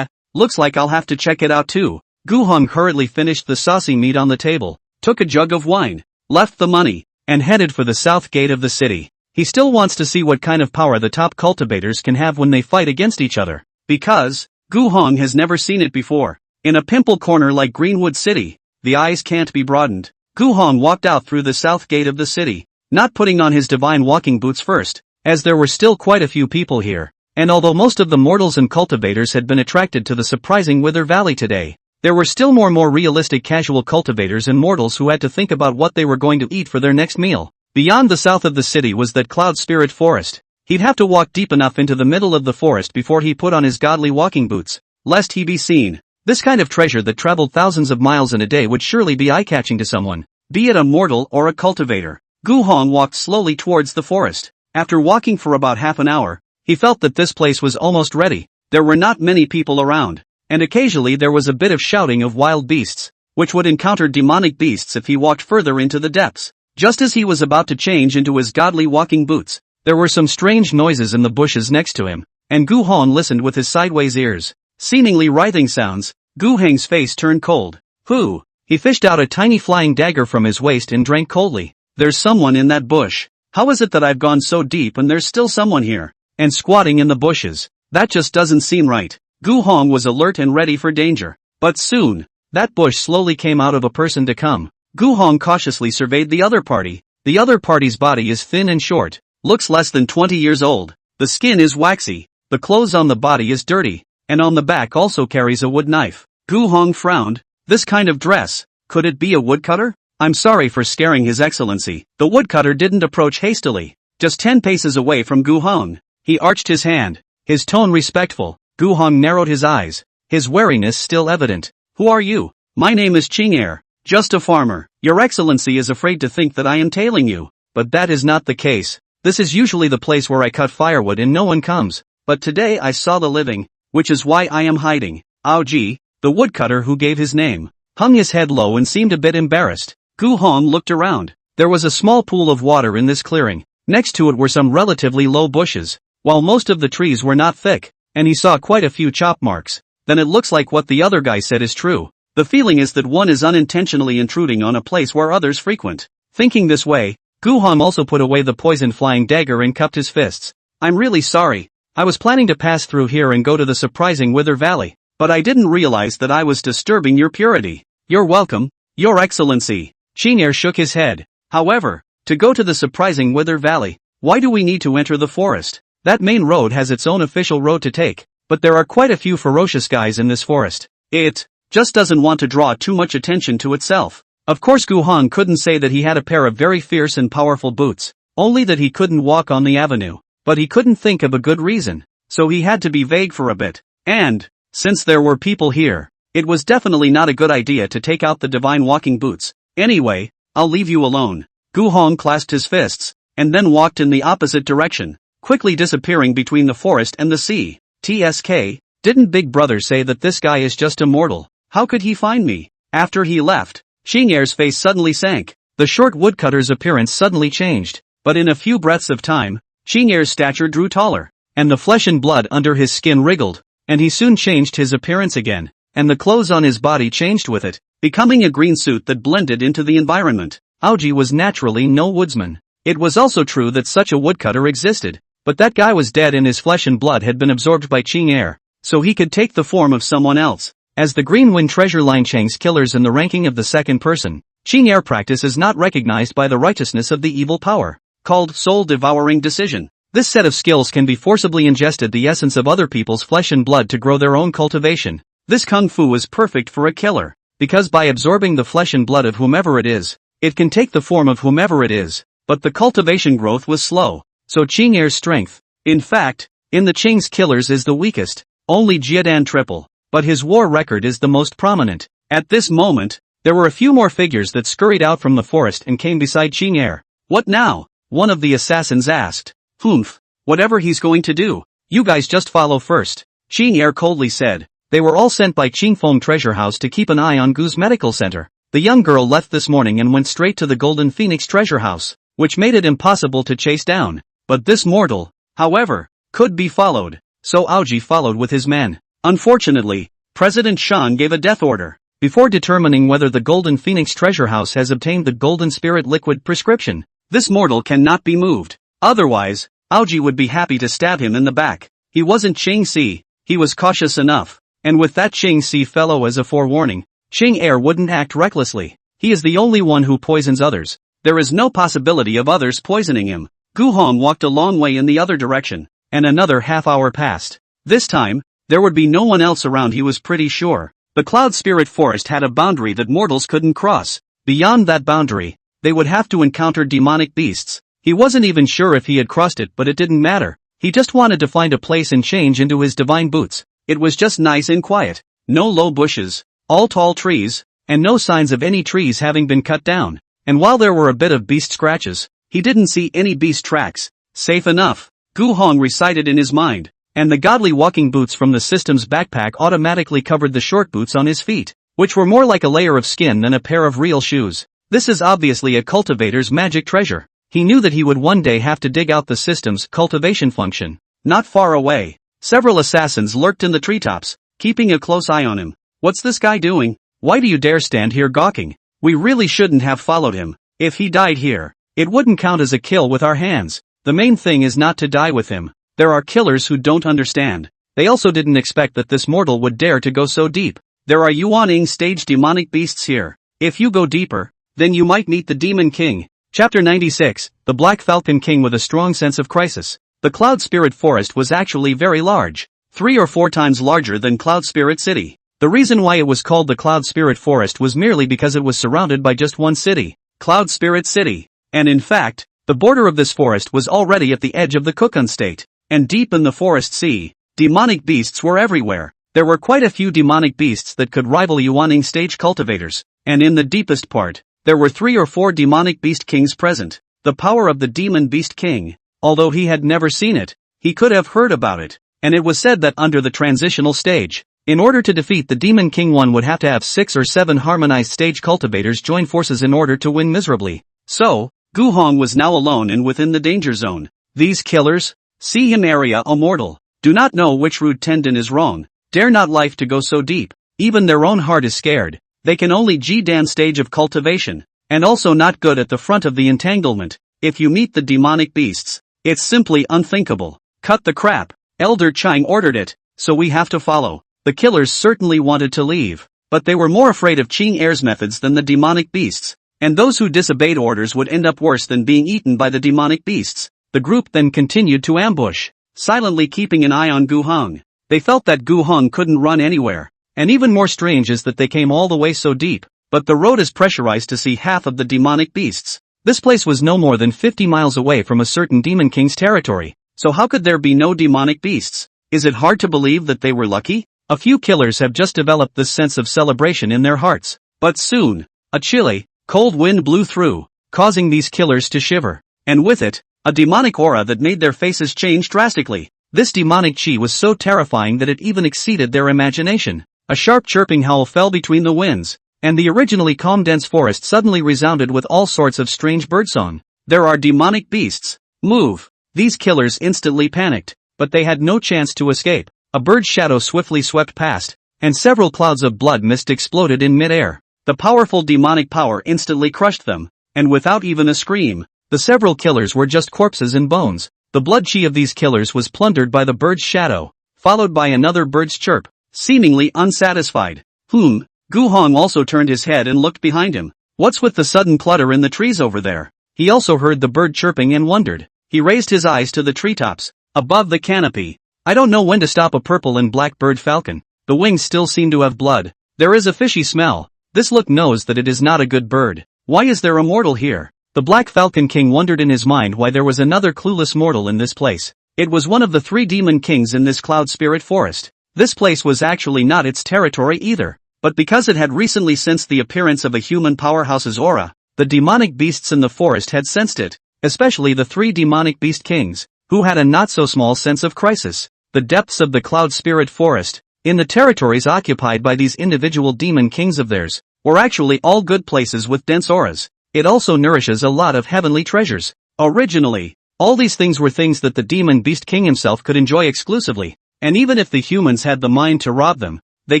Looks like I'll have to check it out too. Gu Hong hurriedly finished the saucy meat on the table, took a jug of wine, left the money, and headed for the south gate of the city. He still wants to see what kind of power the top cultivators can have when they fight against each other, because Gu Hong has never seen it before. In a pimple corner like Greenwood City, the eyes can't be broadened. Gu Hong walked out through the south gate of the city, not putting on his divine walking boots first, as there were still quite a few people here, and although most of the mortals and cultivators had been attracted to the surprising Wither Valley today, there were still more realistic casual cultivators and mortals who had to think about what they were going to eat for their next meal. Beyond the south of the city was that Cloud Spirit Forest. He'd have to walk deep enough into the middle of the forest before he put on his godly walking boots, lest he be seen. This kind of treasure that traveled thousands of miles in a day would surely be eye-catching to someone, be it a mortal or a cultivator. Gu Hong walked slowly towards the forest. After walking for about half an hour, he felt that this place was almost ready. There were not many people around, and occasionally there was a bit of shouting of wild beasts, which would encounter demonic beasts if he walked further into the depths. Just as he was about to change into his godly walking boots, there were some strange noises in the bushes next to him, and Gu Hong listened with his sideways ears. Seemingly writhing sounds. Gu Heng's face turned cold. Who? He fished out a tiny flying dagger from his waist and drank coldly. There's someone in that bush. How is it that I've gone so deep and there's still someone here, and squatting in the bushes? That just doesn't seem right. Gu Hong was alert and ready for danger. But soon, that bush slowly came out of a person to come. Gu Hong cautiously surveyed the other party. The other party's body is thin and short, looks less than 20 years old. The skin is waxy, the clothes on the body is dirty, and on the back also carries a wood knife. Gu Hong frowned. This kind of dress, could it be a woodcutter? I'm sorry for scaring His Excellency. The woodcutter didn't approach hastily. Just 10 paces away from Gu Hong, he arched his hand, his tone respectful. Gu Hong narrowed his eyes, his wariness still evident. Who are you? My name is Qing'er, just a farmer. Your Excellency is afraid to think that I am tailing you, but that is not the case. This is usually the place where I cut firewood and no one comes, but today I saw the living, which is why I am hiding. Aoji, the woodcutter who gave his name, hung his head low and seemed a bit embarrassed. Gu Hong looked around. There was a small pool of water in this clearing. Next to it were some relatively low bushes, while most of the trees were not thick, and he saw quite a few chop marks. Then it looks like what the other guy said is true. The feeling is that one is unintentionally intruding on a place where others frequent. Thinking this way, Gu Hong also put away the poison flying dagger and cupped his fists. I'm really sorry. I was planning to pass through here and go to the surprising Wither Valley, but I didn't realize that I was disturbing your purity. You're welcome, Your Excellency. Qing'er shook his head. However, to go to the surprising Wither Valley, why do we need to enter the forest? That main road has its own official road to take, but there are quite a few ferocious guys in this forest. It just doesn't want to draw too much attention to itself. Of course Gu Hong couldn't say that he had a pair of very fierce and powerful boots, only that he couldn't walk on the avenue, but he couldn't think of a good reason, so he had to be vague for a bit. And, since there were people here, it was definitely not a good idea to take out the divine walking boots. Anyway, I'll leave you alone. Gu Hong clasped his fists, and then walked in the opposite direction, quickly disappearing between the forest and the sea. TSK, didn't Big Brother say that this guy is just a mortal? How could he find me? After he left, Qing'er's face suddenly sank. The short woodcutter's appearance suddenly changed, but in a few breaths of time, Qing'er's stature drew taller, and the flesh and blood under his skin wriggled, and he soon changed his appearance again, and the clothes on his body changed with it, becoming a green suit that blended into the environment. Aoji was naturally no woodsman. It was also true that such a woodcutter existed, but that guy was dead and his flesh and blood had been absorbed by Qing'er, so he could take the form of someone else. As the Green Wind Treasure Line Chang's killers in the ranking of the second person, Qing'er practice is not recognized by the righteousness of the evil power, called soul-devouring decision. This set of skills can be forcibly ingested the essence of other people's flesh and blood to grow their own cultivation. This kung fu is perfect for a killer, because by absorbing the flesh and blood of whomever it is, it can take the form of whomever it is, but the cultivation growth was slow, so Ching Er's strength, in fact, in the Qing's killers is the weakest, only Jiedan triple, but his war record is the most prominent. At this moment, there were a few more figures that scurried out from the forest and came beside Ching Er. What now? One of the assassins asked. Humph, whatever he's going to do, you guys just follow first, Ching Er coldly said. They were all sent by Qingfeng Treasure House to keep an eye on Gu's medical center. The young girl left this morning and went straight to the Golden Phoenix Treasure House, which made it impossible to chase down. But this mortal, however, could be followed, so Aoji followed with his men. Unfortunately, President Shan gave a death order. Before determining whether the Golden Phoenix Treasure House has obtained the Golden Spirit Liquid prescription, this mortal cannot be moved. Otherwise, Aoji would be happy to stab him in the back. He wasn't Ching Si, he was cautious enough, and with that Ching Si fellow as a forewarning, Ching Er wouldn't act recklessly. He is the only one who poisons others. There is no possibility of others poisoning him. Gu Hong walked a long way in the other direction, and another half hour passed. This time, there would be no one else around, he was pretty sure. The Cloud Spirit Forest had a boundary that mortals couldn't cross. Beyond that boundary, they would have to encounter demonic beasts. He wasn't even sure if he had crossed it, but it didn't matter. He just wanted to find a place and change into his divine boots. It was just nice and quiet. No low bushes, all tall trees, and no signs of any trees having been cut down. And while there were a bit of beast scratches, he didn't see any beast tracks. Safe enough, Gu Hong recited in his mind, and the godly walking boots from the system's backpack automatically covered the short boots on his feet, which were more like a layer of skin than a pair of real shoes. This is obviously a cultivator's magic treasure. He knew that he would one day have to dig out the system's cultivation function. Not far away, several assassins lurked in the treetops, keeping a close eye on him. What's this guy doing? Why do you dare stand here gawking? We really shouldn't have followed him. If he died here, it wouldn't count as a kill with our hands. The main thing is not to die with him. There are killers who don't understand. They also didn't expect that this mortal would dare to go so deep. There are Yuaning stage demonic beasts here. If you go deeper, then you might meet the Demon King. Chapter 96, The Black Falcon King with a strong sense of crisis. The Cloud Spirit Forest was actually very large, 3 or 4 times larger than Cloud Spirit City. The reason why it was called the Cloud Spirit Forest was merely because it was surrounded by just one city, Cloud Spirit City. And in fact, the border of this forest was already at the edge of the Cocoon State. And deep in the forest sea, demonic beasts were everywhere. There were quite a few demonic beasts that could rival Yuaning stage cultivators. And in the deepest part, there were 3 or 4 demonic beast kings present. The power of the demon beast king, although he had never seen it, he could have heard about it. And it was said that under the transitional stage, in order to defeat the demon king, one would have to have 6 or 7 harmonized stage cultivators join forces in order to win miserably. So, Gu Hong was now alone and within the danger zone. These killers, see him area immortal, do not know which rude tendon is wrong, dare not life to go so deep, even their own heart is scared. They can only G-Dan stage of cultivation, and also not good at the front of the entanglement. If you meet the demonic beasts, it's simply unthinkable. Cut the crap, Elder Chang ordered it, so we have to follow. The killers certainly wanted to leave, but they were more afraid of Ching Er's methods than the demonic beasts, and those who disobeyed orders would end up worse than being eaten by the demonic beasts. The group then continued to ambush, silently keeping an eye on Gu Hong. They felt that Gu Hong couldn't run anywhere. And even more strange is that they came all the way so deep, but the road is pressurized to see half of the demonic beasts. This place was no more than 50 miles away from a certain demon king's territory, so how could there be no demonic beasts? Is it hard to believe that they were lucky? A few killers have just developed this sense of celebration in their hearts, but soon, a chilly, cold wind blew through, causing these killers to shiver, and with it, a demonic aura that made their faces change drastically. This demonic chi was so terrifying that it even exceeded their imagination. A sharp chirping howl fell between the winds, and the originally calm dense forest suddenly resounded with all sorts of strange birdsong. There are demonic beasts. Move! These killers instantly panicked, but they had no chance to escape. A bird's shadow swiftly swept past, and several clouds of blood mist exploded in midair. The powerful demonic power instantly crushed them, and without even a scream, the several killers were just corpses and bones. The blood chi of these killers was plundered by the bird's shadow, followed by another bird's chirp. Seemingly unsatisfied, Gu Hong also turned his head and looked behind him. What's with the sudden clutter in the trees over there? He also heard the bird chirping and wondered. He raised his eyes to the treetops, above the canopy. I don't know when to stop a purple and black bird falcon. The wings still seem to have blood. There is a fishy smell. This look knows that it is not a good bird. Why is there a mortal here? The Black Falcon King wondered in his mind why there was another clueless mortal in this place. It was one of the 3 demon kings in this cloud spirit forest. This place was actually not its territory either. But because it had recently sensed the appearance of a human powerhouse's aura, the demonic beasts in the forest had sensed it, especially the 3 demonic beast kings, who had a not-so-small sense of crisis. The depths of the cloud spirit forest, in the territories occupied by these individual demon kings of theirs, were actually all good places with dense auras. It also nourishes a lot of heavenly treasures. Originally, all these things were things that the demon beast king himself could enjoy exclusively, and even if the humans had the mind to rob them, they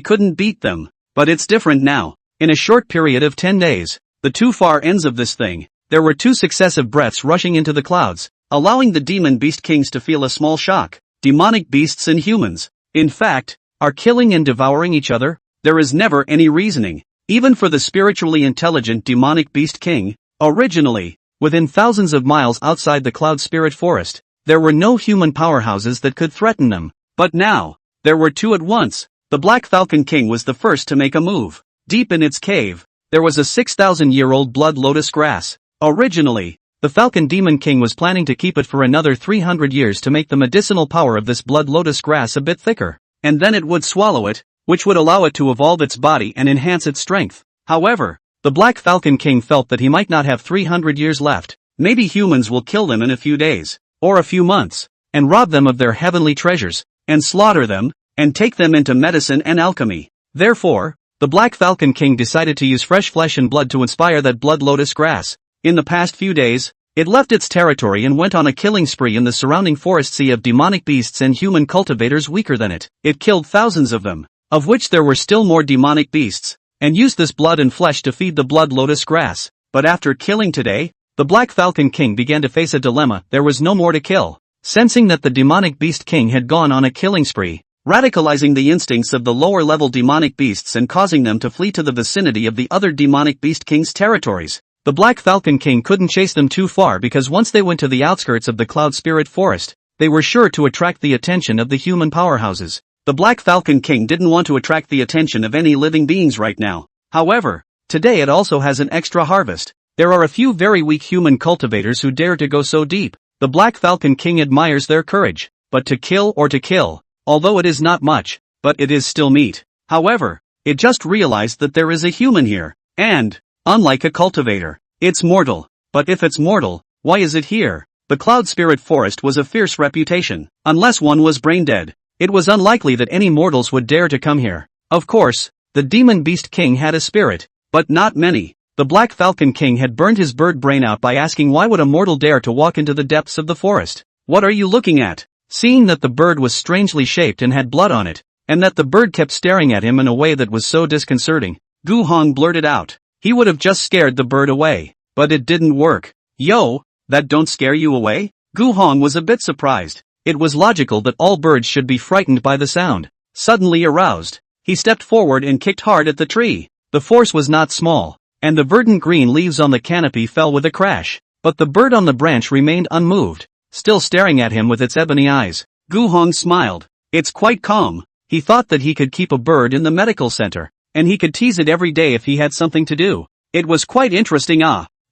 couldn't beat them. But it's different now. In a short period of 10 days, the 2 far ends of this thing, there were 2 successive breaths rushing into the clouds, allowing the demon beast kings to feel a small shock. Demonic beasts and humans, in fact, are killing and devouring each other. There is never any reasoning, even for the spiritually intelligent demonic beast king. Originally, within thousands of miles outside the cloud spirit forest, there were no human powerhouses that could threaten them. But now, there were 2 at once. The Black Falcon King was the first to make a move. Deep in its cave, there was a 6,000-year-old blood lotus grass. Originally, the Falcon Demon King was planning to keep it for another 300 years to make the medicinal power of this blood lotus grass a bit thicker, and then it would swallow it, which would allow it to evolve its body and enhance its strength. However, the Black Falcon King felt that he might not have 300 years left. Maybe humans will kill them in a few days, or a few months, and rob them of their heavenly treasures, and slaughter them, and take them into medicine and alchemy. Therefore, the Black Falcon King decided to use fresh flesh and blood to inspire that blood lotus grass. In the past few days, it left its territory and went on a killing spree in the surrounding forest sea of demonic beasts and human cultivators weaker than it. It killed thousands of them, of which there were still more demonic beasts, and used this blood and flesh to feed the blood lotus grass. But after killing today, the Black Falcon King began to face a dilemma. There was no more to kill. Sensing that the demonic beast king had gone on a killing spree, radicalizing the instincts of the lower-level demonic beasts and causing them to flee to the vicinity of the other demonic beast king's territories, the Black Falcon King couldn't chase them too far because once they went to the outskirts of the cloud spirit forest, they were sure to attract the attention of the human powerhouses. The Black Falcon King didn't want to attract the attention of any living beings right now. However, today it also has an extra harvest. There are a few very weak human cultivators who dare to go so deep. The Black Falcon King admires their courage, but to kill, although it is not much, but it is still meat. However, it just realized that there is a human here, and, unlike a cultivator, it's mortal. But if it's mortal, why is it here? The Cloud Spirit Forest was a fierce reputation. Unless one was brain dead, it was unlikely that any mortals would dare to come here. Of course, the Demon Beast King had a spirit, but not many. The Black Falcon King had burned his bird brain out by asking why would a mortal dare to walk into the depths of the forest? What are you looking at? Seeing that the bird was strangely shaped and had blood on it, and that the bird kept staring at him in a way that was so disconcerting, Gu Hong blurted out. He would have just scared the bird away, but it didn't work. Yo, that don't scare you away? Gu Hong was a bit surprised. It was logical that all birds should be frightened by the sound. Suddenly aroused, he stepped forward and kicked hard at the tree. The force was not small, and the verdant green leaves on the canopy fell with a crash. But the bird on the branch remained unmoved, still staring at him with its ebony eyes. Gu Hong smiled. It's quite calm. He thought that he could keep a bird in the medical center, and he could tease it every day if he had something to do. It was quite interesting.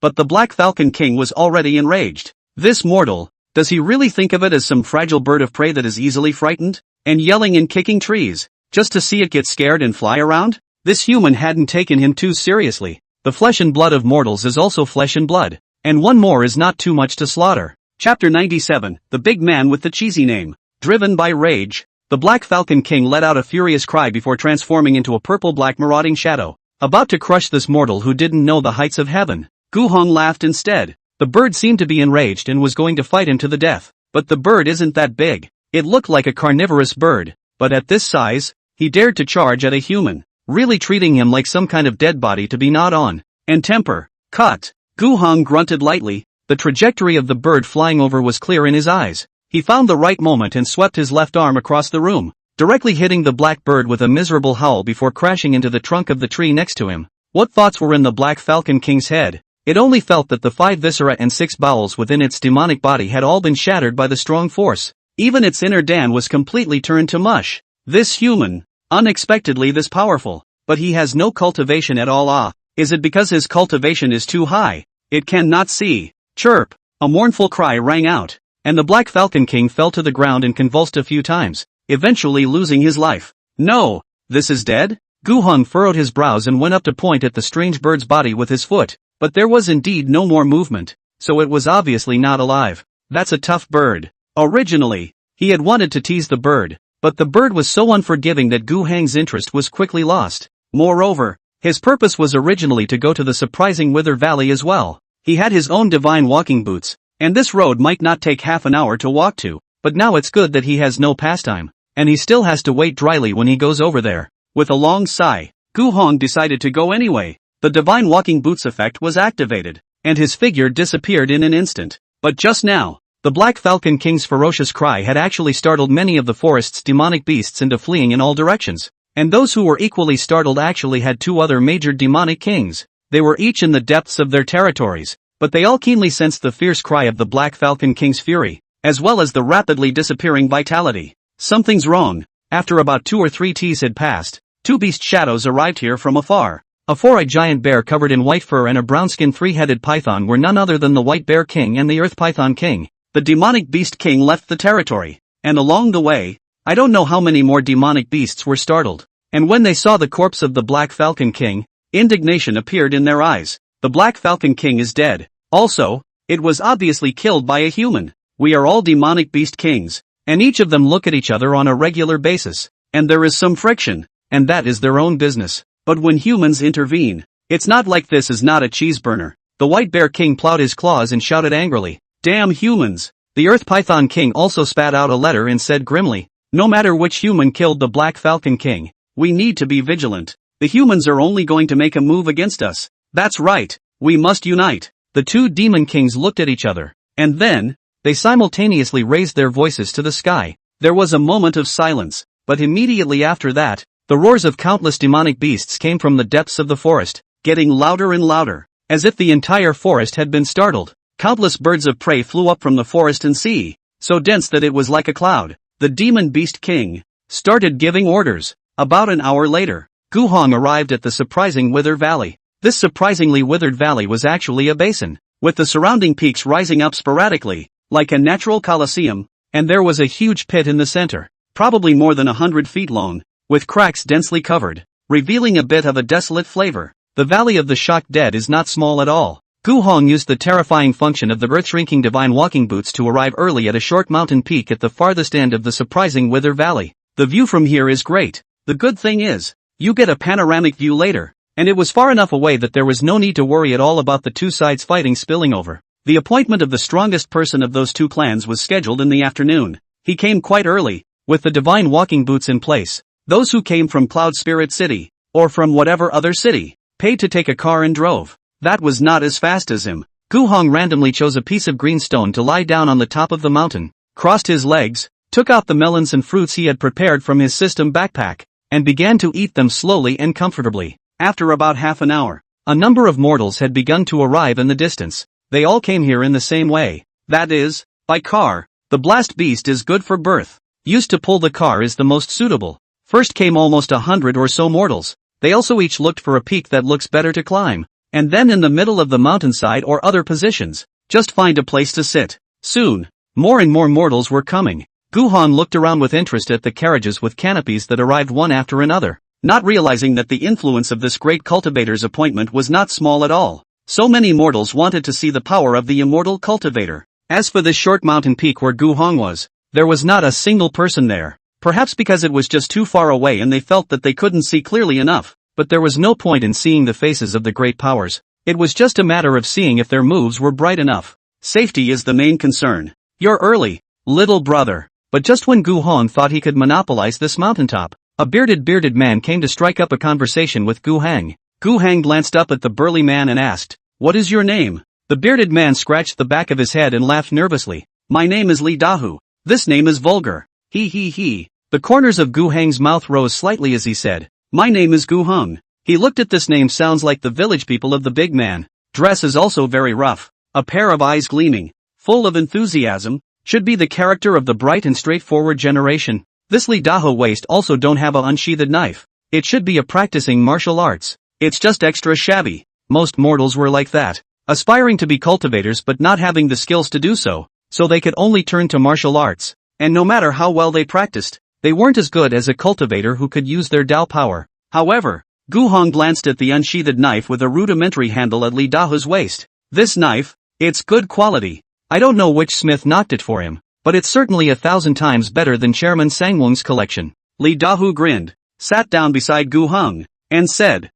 But the Black Falcon King was already enraged. This mortal, does he really think of it as some fragile bird of prey that is easily frightened, and yelling and kicking trees, just to see it get scared and fly around? This human hadn't taken him too seriously. The flesh and blood of mortals is also flesh and blood, and one more is not too much to slaughter. Chapter 97, The Big Man with the Cheesy Name. Driven by rage, the Black Falcon King let out a furious cry before transforming into a purple-black marauding shadow, about to crush this mortal who didn't know the heights of heaven. Gu Hong laughed instead. The bird seemed to be enraged and was going to fight him to the death. But the bird isn't that big. It looked like a carnivorous bird, but at this size, he dared to charge at a human, really treating him like some kind of dead body to be gnawed on. And temper. Cut. Gu Hong grunted lightly. The trajectory of the bird flying over was clear in his eyes. He found the right moment and swept his left arm across the room, directly hitting the black bird with a miserable howl before crashing into the trunk of the tree next to him. What thoughts were in the Black Falcon King's head? It only felt that the 5 viscera and 6 bowels within its demonic body had all been shattered by the strong force. Even its inner Dan was completely turned to mush. This human, unexpectedly this powerful. but he has no cultivation at all. Ah, is it because his cultivation is too high? It cannot see. Chirp! A mournful cry rang out, and the Black Falcon King fell to the ground and convulsed a few times, eventually losing his life. No! This is dead? Gu Heng furrowed his brows and went up to point at the strange bird's body with his foot, but there was indeed no more movement, so it was obviously not alive. That's a tough bird. Originally, he had wanted to tease the bird, but the bird was so unforgiving that Gu Heng's interest was quickly lost. Moreover, his purpose was originally to go to the surprising Wither Valley as well. He had his own divine walking boots, and this road might not take half an hour to walk to, but now it's good that he has no pastime, and he still has to wait dryly when he goes over there. With a long sigh, Gu Heng decided to go anyway. The divine walking boots effect was activated, and his figure disappeared in an instant. But just now, the Black Falcon King's ferocious cry had actually startled many of the forest's demonic beasts into fleeing in all directions. And those who were equally startled actually had two other major demonic kings. They were each in the depths of their territories, but they all keenly sensed the fierce cry of the Black Falcon King's fury, as well as the rapidly disappearing vitality. Something's wrong. After about 2 or 3 teas had passed, 2 beast shadows arrived here from afar. A 4-eyed giant bear covered in white fur and a brown-skinned 3-headed python were none other than the White Bear King and the Earth Python King. The demonic beast king left the territory, and along the way, I don't know how many more demonic beasts were startled. And when they saw the corpse of the Black Falcon King, indignation appeared in their eyes. The Black Falcon King is dead. Also, it was obviously killed by a human. We are all demonic beast kings, and each of them look at each other on a regular basis, and there is some friction, and that is their own business. But when humans intervene, it's not like this is not a cheese burner. The White Bear King plowed his claws and shouted angrily, "Damn humans!" The Earth Python King also spat out a letter and said grimly, "No matter which human killed the Black Falcon King, we need to be vigilant. The humans are only going to make a move against us. That's right, we must unite." The 2 demon kings looked at each other, and then, they simultaneously raised their voices to the sky. There was a moment of silence, but immediately after that, the roars of countless demonic beasts came from the depths of the forest, getting louder and louder, as if the entire forest had been startled. Countless birds of prey flew up from the forest and sea, so dense that it was like a cloud. The demon beast king started giving orders. About an hour later, Gu Heng arrived at the surprising Wither Valley. This surprisingly withered valley was actually a basin, with the surrounding peaks rising up sporadically, like a natural coliseum, and there was a huge pit in the center, probably more than 100 feet long, with cracks densely covered, revealing a bit of a desolate flavor. The Valley of the Shocked Dead is not small at all. Gu Heng used the terrifying function of the earth-shrinking divine walking boots to arrive early at a short mountain peak at the farthest end of the surprising Wither Valley. The view from here is great. The good thing is, you get a panoramic view later, and it was far enough away that there was no need to worry at all about the 2 sides fighting spilling over. The appointment of the strongest person of those 2 clans was scheduled in the afternoon. He came quite early, with the divine walking boots in place. Those who came from Cloud Spirit City, or from whatever other city, paid to take a car and drove. That was not as fast as him. Gu Heng randomly chose a piece of green stone to lie down on the top of the mountain, crossed his legs, took out the melons and fruits he had prepared from his system backpack, and began to eat them slowly and comfortably. After about half an hour, a number of mortals had begun to arrive in the distance. They all came here in the same way. That is, by car. The blast beast is good for birth. Used to pull the car is the most suitable. First came almost 100 or so mortals. They also each looked for a peak that looks better to climb. And then in the middle of the mountainside or other positions, just find a place to sit. Soon, more and more mortals were coming. Gu Heng looked around with interest at the carriages with canopies that arrived one after another, not realizing that the influence of this great cultivator's appointment was not small at all. So many mortals wanted to see the power of the immortal cultivator. As for this short mountain peak where Gu Heng was, there was not a single person there. Perhaps because it was just too far away and they felt that they couldn't see clearly enough. But there was no point in seeing the faces of the great powers. It was just a matter of seeing if their moves were bright enough. Safety is the main concern. You're early, little brother. But just when Gu Heng thought he could monopolize this mountaintop, a bearded man came to strike up a conversation with Gu Heng. Gu Heng glanced up at the burly man and asked, "What is your name?" The bearded man scratched the back of his head and laughed nervously. "My name is Li Dahu. This name is vulgar. He. The corners of Gu Heng's mouth rose slightly as he said, "My name is Gu Heng." He looked at this name, sounds like the village people of the big man. Dress is also very rough. A pair of eyes gleaming, full of enthusiasm, should be the character of the bright and straightforward generation. This Li Daho waist also don't have a unsheathed knife. It should be a practicing martial arts. It's just extra shabby. Most mortals were like that. Aspiring to be cultivators but not having the skills to do so, so they could only turn to martial arts. And no matter how well they practiced, they weren't as good as a cultivator who could use their Dao power. However, Gu Hong glanced at the unsheathed knife with a rudimentary handle at Li Dahu's waist. This knife, it's good quality. I don't know which smith knocked it for him, but it's certainly 1,000 times better than Chairman Sangwong's collection. Li Dahu grinned, sat down beside Gu Hong, and said,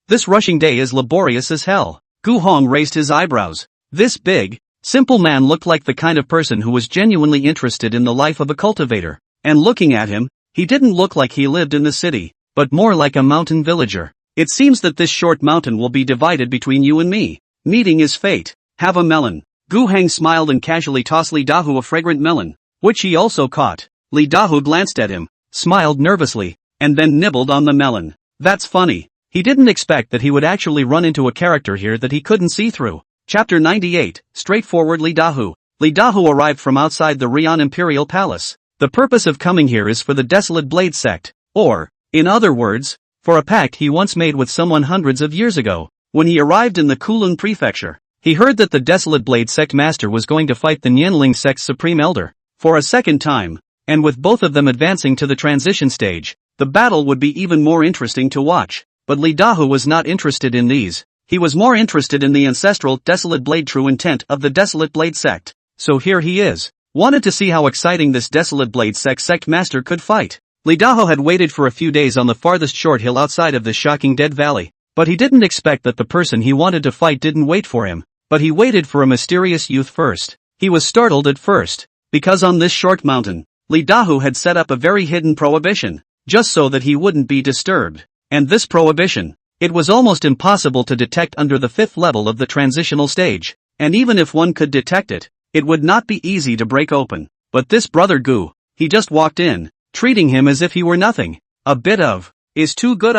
this rushing day is laborious as hell. Gu Hong raised his eyebrows. This big, simple man looked like the kind of person who was genuinely interested in the life of a cultivator. And looking at him, he didn't look like he lived in the city, but more like a mountain villager. It seems that this short mountain will be divided between you and me. Meeting is fate. Have a melon. Gu Heng smiled and casually tossed Li Dahu a fragrant melon, which he also caught. Li Dahu glanced at him, smiled nervously, and then nibbled on the melon. That's funny. He didn't expect that he would actually run into a character here that he couldn't see through. Chapter 98, Straightforward Li Dahu. Li Dahu arrived from outside the Rian Imperial Palace. The purpose of coming here is for the Desolate Blade sect, or, in other words, for a pact he once made with someone hundreds of years ago. When he arrived in the Kulun prefecture, he heard that the Desolate Blade sect master was going to fight the Nianling sect's supreme elder, for a second time, and with both of them advancing to the transition stage, the battle would be even more interesting to watch. But Li Dahu was not interested in these. He was more interested in the ancestral Desolate Blade true intent of the Desolate Blade sect. So here he is. Wanted to see how exciting this Desolate Blade sect master could fight. Li Dahu had waited for a few days on the farthest short hill outside of this shocking dead valley. But he didn't expect that the person he wanted to fight didn't wait for him. But he waited for a mysterious youth first. He was startled at first, because on this short mountain, Li Dahu had set up a very hidden prohibition, just so that he wouldn't be disturbed. And this prohibition, it was almost impossible to detect under the 5th level of the transitional stage, and even if one could detect it, it would not be easy to break open. But this brother Gu, he just walked in, treating him as if he were nothing. A bit of, is too good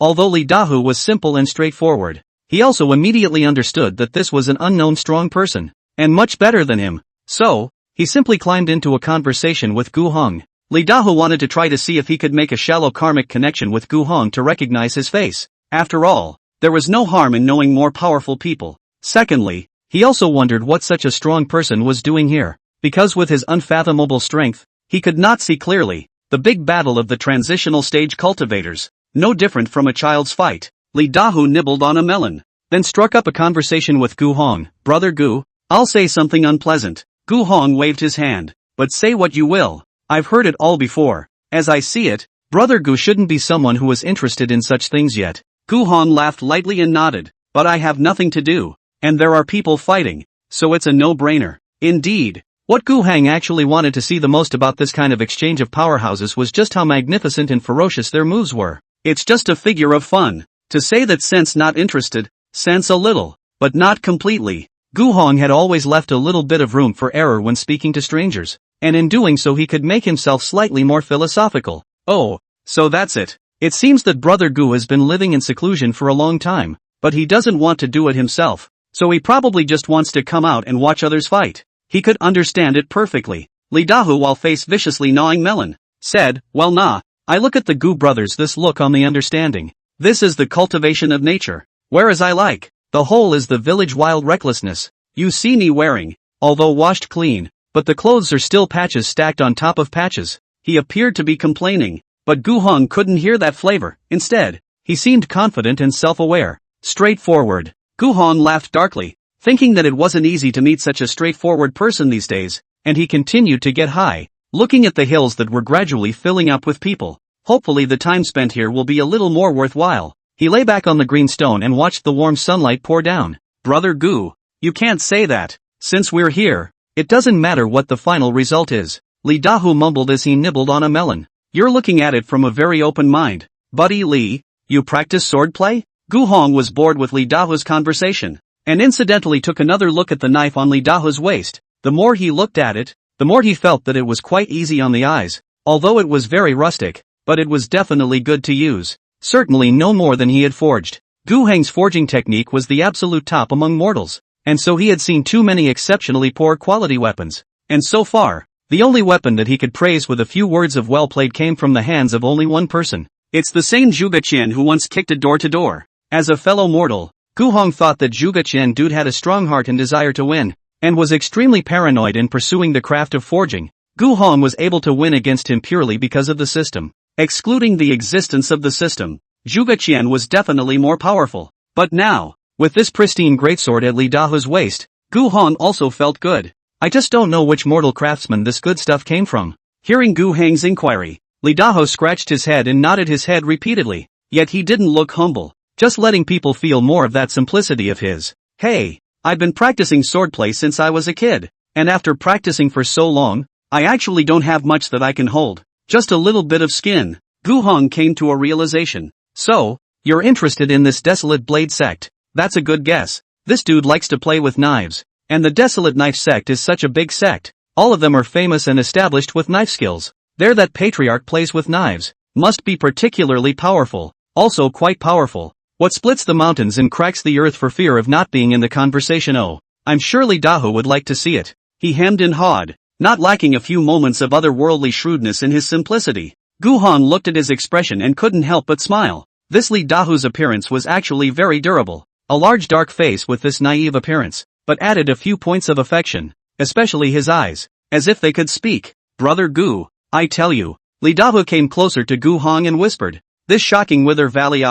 Although Li Dahu was simple and straightforward, he also immediately understood that this was an unknown strong person, and much better than him. So, he simply climbed into a conversation with Gu Hong. Li Dahu wanted to try to see if he could make a shallow karmic connection with Gu Hong to recognize his face. After all, there was no harm in knowing more powerful people. Secondly, he also wondered what such a strong person was doing here, because with his unfathomable strength, he could not see clearly. The big battle of the transitional stage cultivators, no different from a child's fight. Li Dahu nibbled on a melon, then struck up a conversation with Gu Hong. Brother Gu, I'll say something unpleasant. Gu Hong waved his hand. But say what you will. I've heard it all before. As I see it, Brother Gu shouldn't be someone who was interested in such things yet. Gu Hong laughed lightly and nodded. But I have nothing to do. And there are people fighting. So it's a no-brainer. Indeed. What Gu Heng actually wanted to see the most about this kind of exchange of powerhouses was just how magnificent and ferocious their moves were. It's just a figure of fun. To say that sense not interested, sense a little, but not completely. Gu Hong had always left a little bit of room for error when speaking to strangers, and in doing so he could make himself slightly more philosophical. Oh, so that's it. It seems that Brother Gu has been living in seclusion for a long time, but he doesn't want to do it himself, so he probably just wants to come out and watch others fight. He could understand it perfectly. Li Dahu, while face viciously gnawing melon, said, well nah, I look at the Gu brothers this look on the understanding. This is the cultivation of nature, whereas I like, the whole is the village wild recklessness. You see me wearing, although washed clean, but the clothes are still patches stacked on top of patches. He appeared to be complaining, but Gu Hong couldn't hear that flavor. Instead, he seemed confident and self-aware. Straightforward. Gu Hong laughed darkly, thinking that it wasn't easy to meet such a straightforward person these days, and he continued to get high, looking at the hills that were gradually filling up with people. Hopefully the time spent here will be a little more worthwhile. He lay back on the green stone and watched the warm sunlight pour down. Brother Gu, you can't say that. Since we're here, it doesn't matter what the final result is. Li Dahu mumbled as he nibbled on a melon. You're looking at it from a very open mind. Buddy Li, you practice swordplay? Gu Hong was bored with Li Dahu's conversation, and incidentally took another look at the knife on Li Dahu's waist. The more he looked at it, the more he felt that it was quite easy on the eyes, although it was very rustic, but it was definitely good to use. Certainly no more than he had forged. Gu Heng's forging technique was the absolute top among mortals, and so he had seen too many exceptionally poor quality weapons. And so far, the only weapon that he could praise with a few words of well played came from the hands of only one person. It's the same Zhuge Qian who once kicked it door to door. As a fellow mortal, Gu Hong thought that Zhuge Qian dude had a strong heart and desire to win, and was extremely paranoid in pursuing the craft of forging. Gu Hong was able to win against him purely because of the system. Excluding the existence of the system, Zhuge Qian was definitely more powerful. But now, with this pristine greatsword at Li Dahu's waist, Gu Hong also felt good. I just don't know which mortal craftsman this good stuff came from. Hearing Gu Heng's inquiry, Li Dahu scratched his head and nodded his head repeatedly, yet he didn't look humble, just letting people feel more of that simplicity of his. Hey, I've been practicing swordplay since I was a kid, and after practicing for so long, I actually don't have much that I can hold, just a little bit of skin. Gu Hong came to a realization. So, you're interested in this Desolate Blade sect? That's a good guess. This dude likes to play with knives, and the Desolate Knife sect is such a big sect. All of them are famous and established with knife skills. There that patriarch plays with knives, must be particularly powerful, also quite powerful. What splits the mountains and cracks the earth for fear of not being in the conversation? Oh, I'm sure Li Dahu would like to see it. He hemmed and hawed, not lacking a few moments of otherworldly shrewdness in his simplicity. Gu Hong looked at his expression and couldn't help but smile. This Li Dahu's appearance was actually very durable. A large dark face with this naive appearance, but added a few points of affection, especially his eyes, as if they could speak. Brother Gu, I tell you. Li Dahu came closer to Gu Hong and whispered, this shocking Wither Valley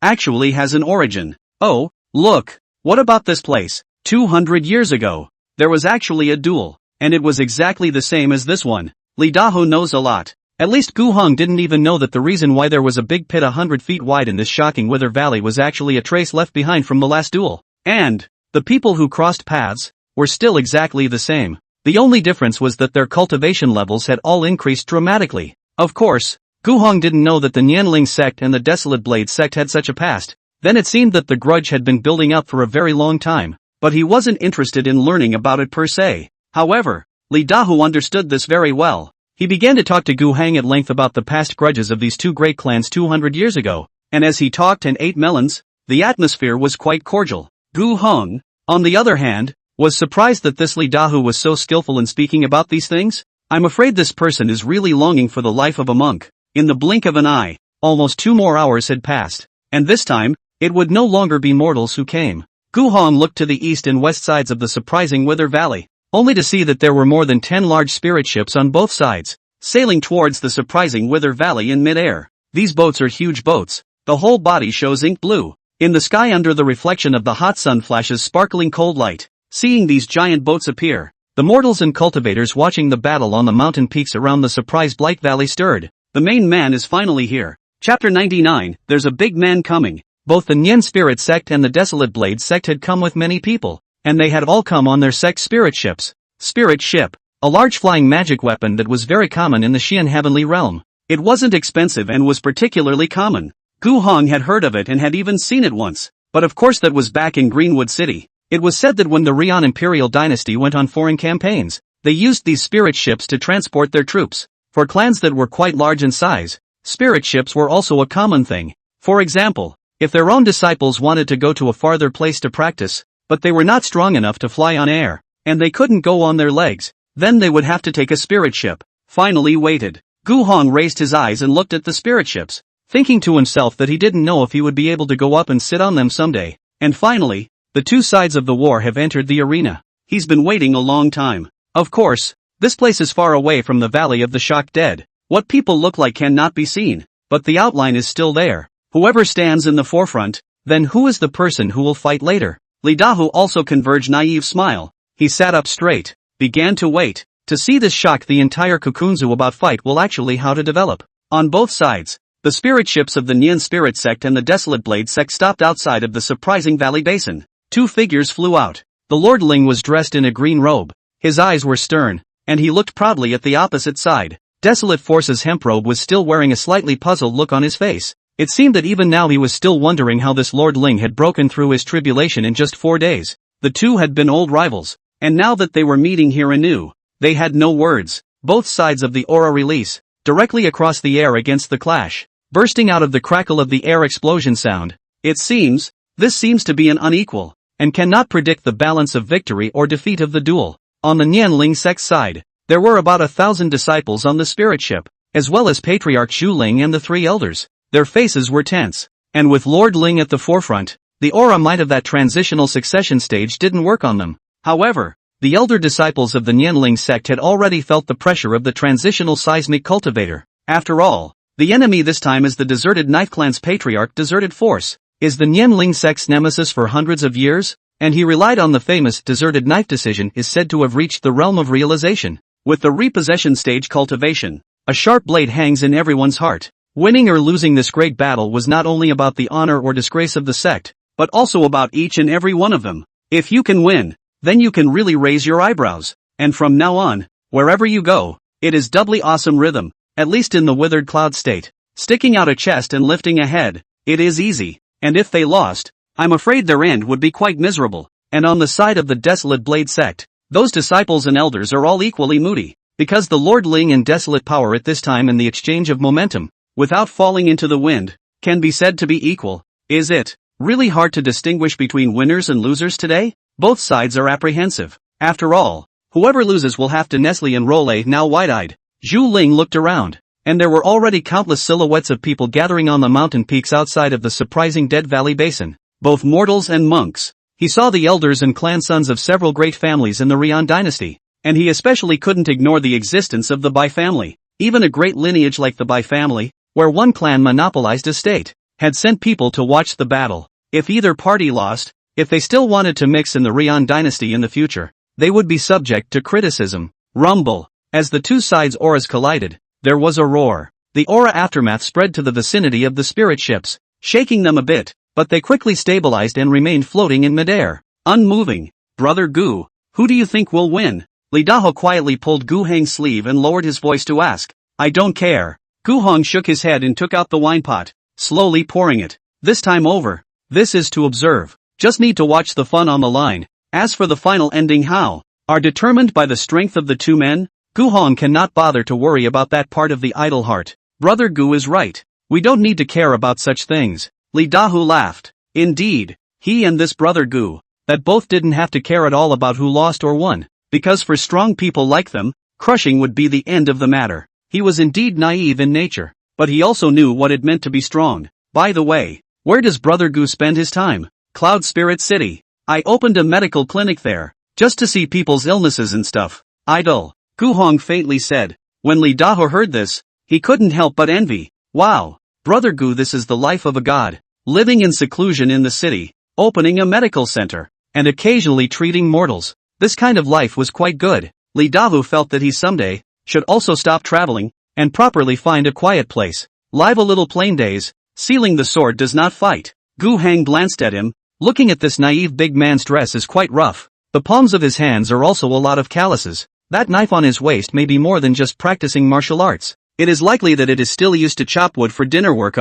actually has an origin. Oh, look, what about this place? 200 years ago, there was actually a duel, and it was exactly the same as this one. Li Dahu knows a lot. At least Gu Hong didn't even know that the reason why there was a big pit 100 feet wide in this shocking Wither Valley was actually a trace left behind from the last duel. And the people who crossed paths were still exactly the same. The only difference was that their cultivation levels had all increased dramatically. Of course, Gu Hong didn't know that the Nianling sect and the Desolate Blade sect had such a past. Then it seemed that the grudge had been building up for a very long time, but he wasn't interested in learning about it per se. However, Li Dahu understood this very well. He began to talk to Gu Heng at length about the past grudges of these two great clans 200 years ago, and as he talked and ate melons, the atmosphere was quite cordial. Gu Heng, on the other hand, was surprised that this Li Dahu was so skillful in speaking about these things. I'm afraid this person is really longing for the life of a monk. In the blink of an eye, almost 2 more hours had passed, and this time, it would no longer be mortals who came. Gu Hong looked to the east and west sides of the surprising Wither Valley, only to see that there were more than 10 large spirit ships on both sides, sailing towards the surprising Wither Valley in mid-air. These boats are huge boats. The whole body shows ink blue. In the sky under the reflection of the hot sun flashes sparkling cold light. Seeing these giant boats appear, the mortals and cultivators watching the battle on the mountain peaks around the surprised Blight Valley stirred. The main man is finally here. Chapter 99, there's a big man coming. Both the Nian Spirit sect and the Desolate Blade sect had come with many people, and they had all come on their sect spirit ships. Spirit ship, a large flying magic weapon that was very common in the Xian heavenly realm. It wasn't expensive and was particularly common. Gu Hong had heard of it and had even seen it once, but of course that was back in Greenwood City. It was said that when the Rian Imperial dynasty went on foreign campaigns, they used these spirit ships to transport their troops. For clans that were quite large in size, spirit ships were also a common thing. For example, if their own disciples wanted to go to a farther place to practice, but they were not strong enough to fly on air, and they couldn't go on their legs, then they would have to take a spirit ship. Finally waited. Gu Hong raised his eyes and looked at the spirit ships, thinking to himself that he didn't know if he would be able to go up and sit on them someday. And finally, the two sides of the war have entered the arena. He's been waiting a long time. Of course, this place is far away from the Valley of the Shocked Dead. What people look like cannot be seen, but the outline is still there. Whoever stands in the forefront, then who is the person who will fight later? Li Dahu also converged naive smile. He sat up straight, began to wait, to see this shock the entire Kukunzu about fight will actually how to develop. On both sides, the spirit ships of the Nian Spirit sect and the Desolate Blade sect stopped outside of the surprising valley basin. Two figures flew out. The Lord Ling was dressed in a green robe. His eyes were stern, and he looked proudly at the opposite side. Desolate Force's hemp-robe was still wearing a slightly puzzled look on his face. It seemed that even now he was still wondering how this Lord Ling had broken through his tribulation in just 4 days. The two had been old rivals, and now that they were meeting here anew, they had no words. Both sides of the aura release, directly across the air against the clash, bursting out of the crackle of the air explosion sound. This seems to be an unequal, and cannot predict the balance of victory or defeat of the duel. On the Nianling sect side, there were about 1,000 disciples on the spirit ship, as well as Patriarch Zhu Ling and the 3 elders. Their faces were tense. And with Lord Ling at the forefront, the aura might of that transitional succession stage didn't work on them. However, the elder disciples of the Nianling sect had already felt the pressure of the transitional seismic cultivator. After all, the enemy this time is the deserted Knife Clan's patriarch Deserted Force, is the Nianling sect's nemesis for hundreds of years, and he relied on the famous Deserted Knife decision is said to have reached the realm of realization. With the repossession stage cultivation, a sharp blade hangs in everyone's heart. Winning or losing this great battle was not only about the honor or disgrace of the sect, but also about each and every one of them. If you can win, then you can really raise your eyebrows, and from now on, wherever you go, it is doubly awesome rhythm, at least in the withered cloud state. Sticking out a chest and lifting a head, it is easy, and if they lost, I'm afraid their end would be quite miserable. And on the side of the Desolate Blade sect, those disciples and elders are all equally moody, because the Lord Ling and Desolate power at this time in the exchange of momentum, without falling into the wind, can be said to be equal. Is it really hard to distinguish between winners and losers today? Both sides are apprehensive. After all, whoever loses will have to Nestle and Role. Now wide-eyed, Zhu Ling looked around, and there were already countless silhouettes of people gathering on the mountain peaks outside of the surprising Dead Valley Basin, both mortals and monks. He saw the elders and clan sons of several great families in the Rian dynasty, and he especially couldn't ignore the existence of the Bai family. Even a great lineage like the Bai family, where one clan monopolized a state, had sent people to watch the battle. If either party lost, if they still wanted to mix in the Rian dynasty in the future, they would be subject to criticism. Rumble. As the two sides' auras collided, there was a roar. The aura aftermath spread to the vicinity of the spirit ships, shaking them a bit, but they quickly stabilized and remained floating in midair, unmoving. Brother Gu, who do you think will win? Li Dahao quietly pulled Gu Heng's sleeve and lowered his voice to ask. I don't care. Gu Hong shook his head and took out the wine pot, slowly pouring it. This time over. This is to observe. Just need to watch the fun on the line. As for the final ending, how are determined by the strength of the two men? Gu Hong cannot bother to worry about that part of the idle heart. Brother Gu is right. We don't need to care about such things. Li Dahu laughed. Indeed, he and this brother Gu, that both didn't have to care at all about who lost or won, because for strong people like them, crushing would be the end of the matter. He was indeed naive in nature, but he also knew what it meant to be strong. By the way, where does brother Gu spend his time? Cloud Spirit City. I opened a medical clinic there, just to see people's illnesses and stuff. Idle. Gu Hong faintly said. When Li Daho heard this, he couldn't help but envy. Wow. Brother Gu, this is the life of a god. Living in seclusion in the city, opening a medical center, and occasionally treating mortals. This kind of life was quite good. Li Dahu felt that he someday should also stop traveling and properly find a quiet place. Live a little plain days. Sealing the sword does not fight. Gu Heng glanced at him. Looking at this naive big man's dress is quite rough. The palms of his hands are also a lot of calluses. That knife on his waist may be more than just practicing martial arts. It is likely that it is still used to chop wood for dinner work.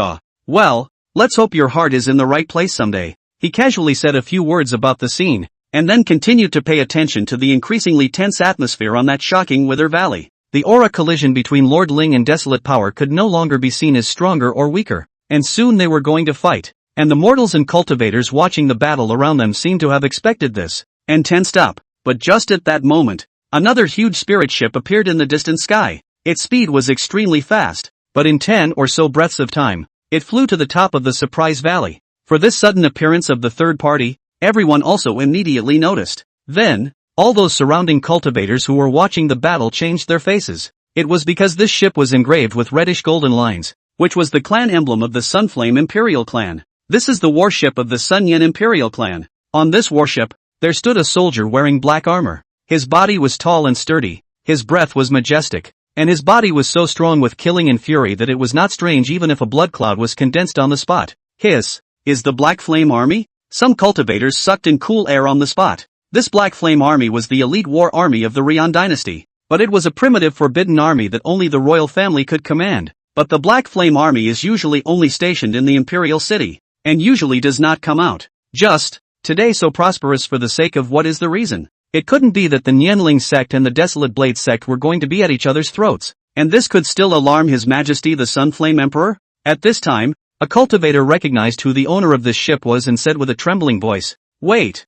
Well, let's hope your heart is in the right place someday. He casually said a few words about the scene, and then continued to pay attention to the increasingly tense atmosphere on that shocking Wither Valley. The aura collision between Lord Ling and Desolate Power could no longer be seen as stronger or weaker, and soon they were going to fight. And the mortals and cultivators watching the battle around them seemed to have expected this, and tensed up. But just at that moment, another huge spirit ship appeared in the distant sky. Its speed was extremely fast, but in 10 or so breaths of time, it flew to the top of the surprise valley. For this sudden appearance of the third party, everyone also immediately noticed. Then, all those surrounding cultivators who were watching the battle changed their faces. It was because this ship was engraved with reddish golden lines, which was the clan emblem of the Sunflame Imperial clan. This is the warship of the Sun Yen Imperial clan. On this warship, there stood a soldier wearing black armor. His body was tall and sturdy, his breath was majestic, and his body was so strong with killing and fury that it was not strange even if a blood cloud was condensed on the spot. Hiss. Is the Black Flame Army? Some cultivators sucked in cool air on the spot. This Black Flame Army was the elite war army of the Rian dynasty, but it was a primitive forbidden army that only the royal family could command. But the Black Flame Army is usually only stationed in the imperial city, and usually does not come out. Just, today so prosperous for the sake of what is the reason? It couldn't be that the Nianling sect and the Desolate Blade sect were going to be at each other's throats, and this could still alarm His Majesty the Sunflame Emperor? At this time, a cultivator recognized who the owner of this ship was and said with a trembling voice, wait,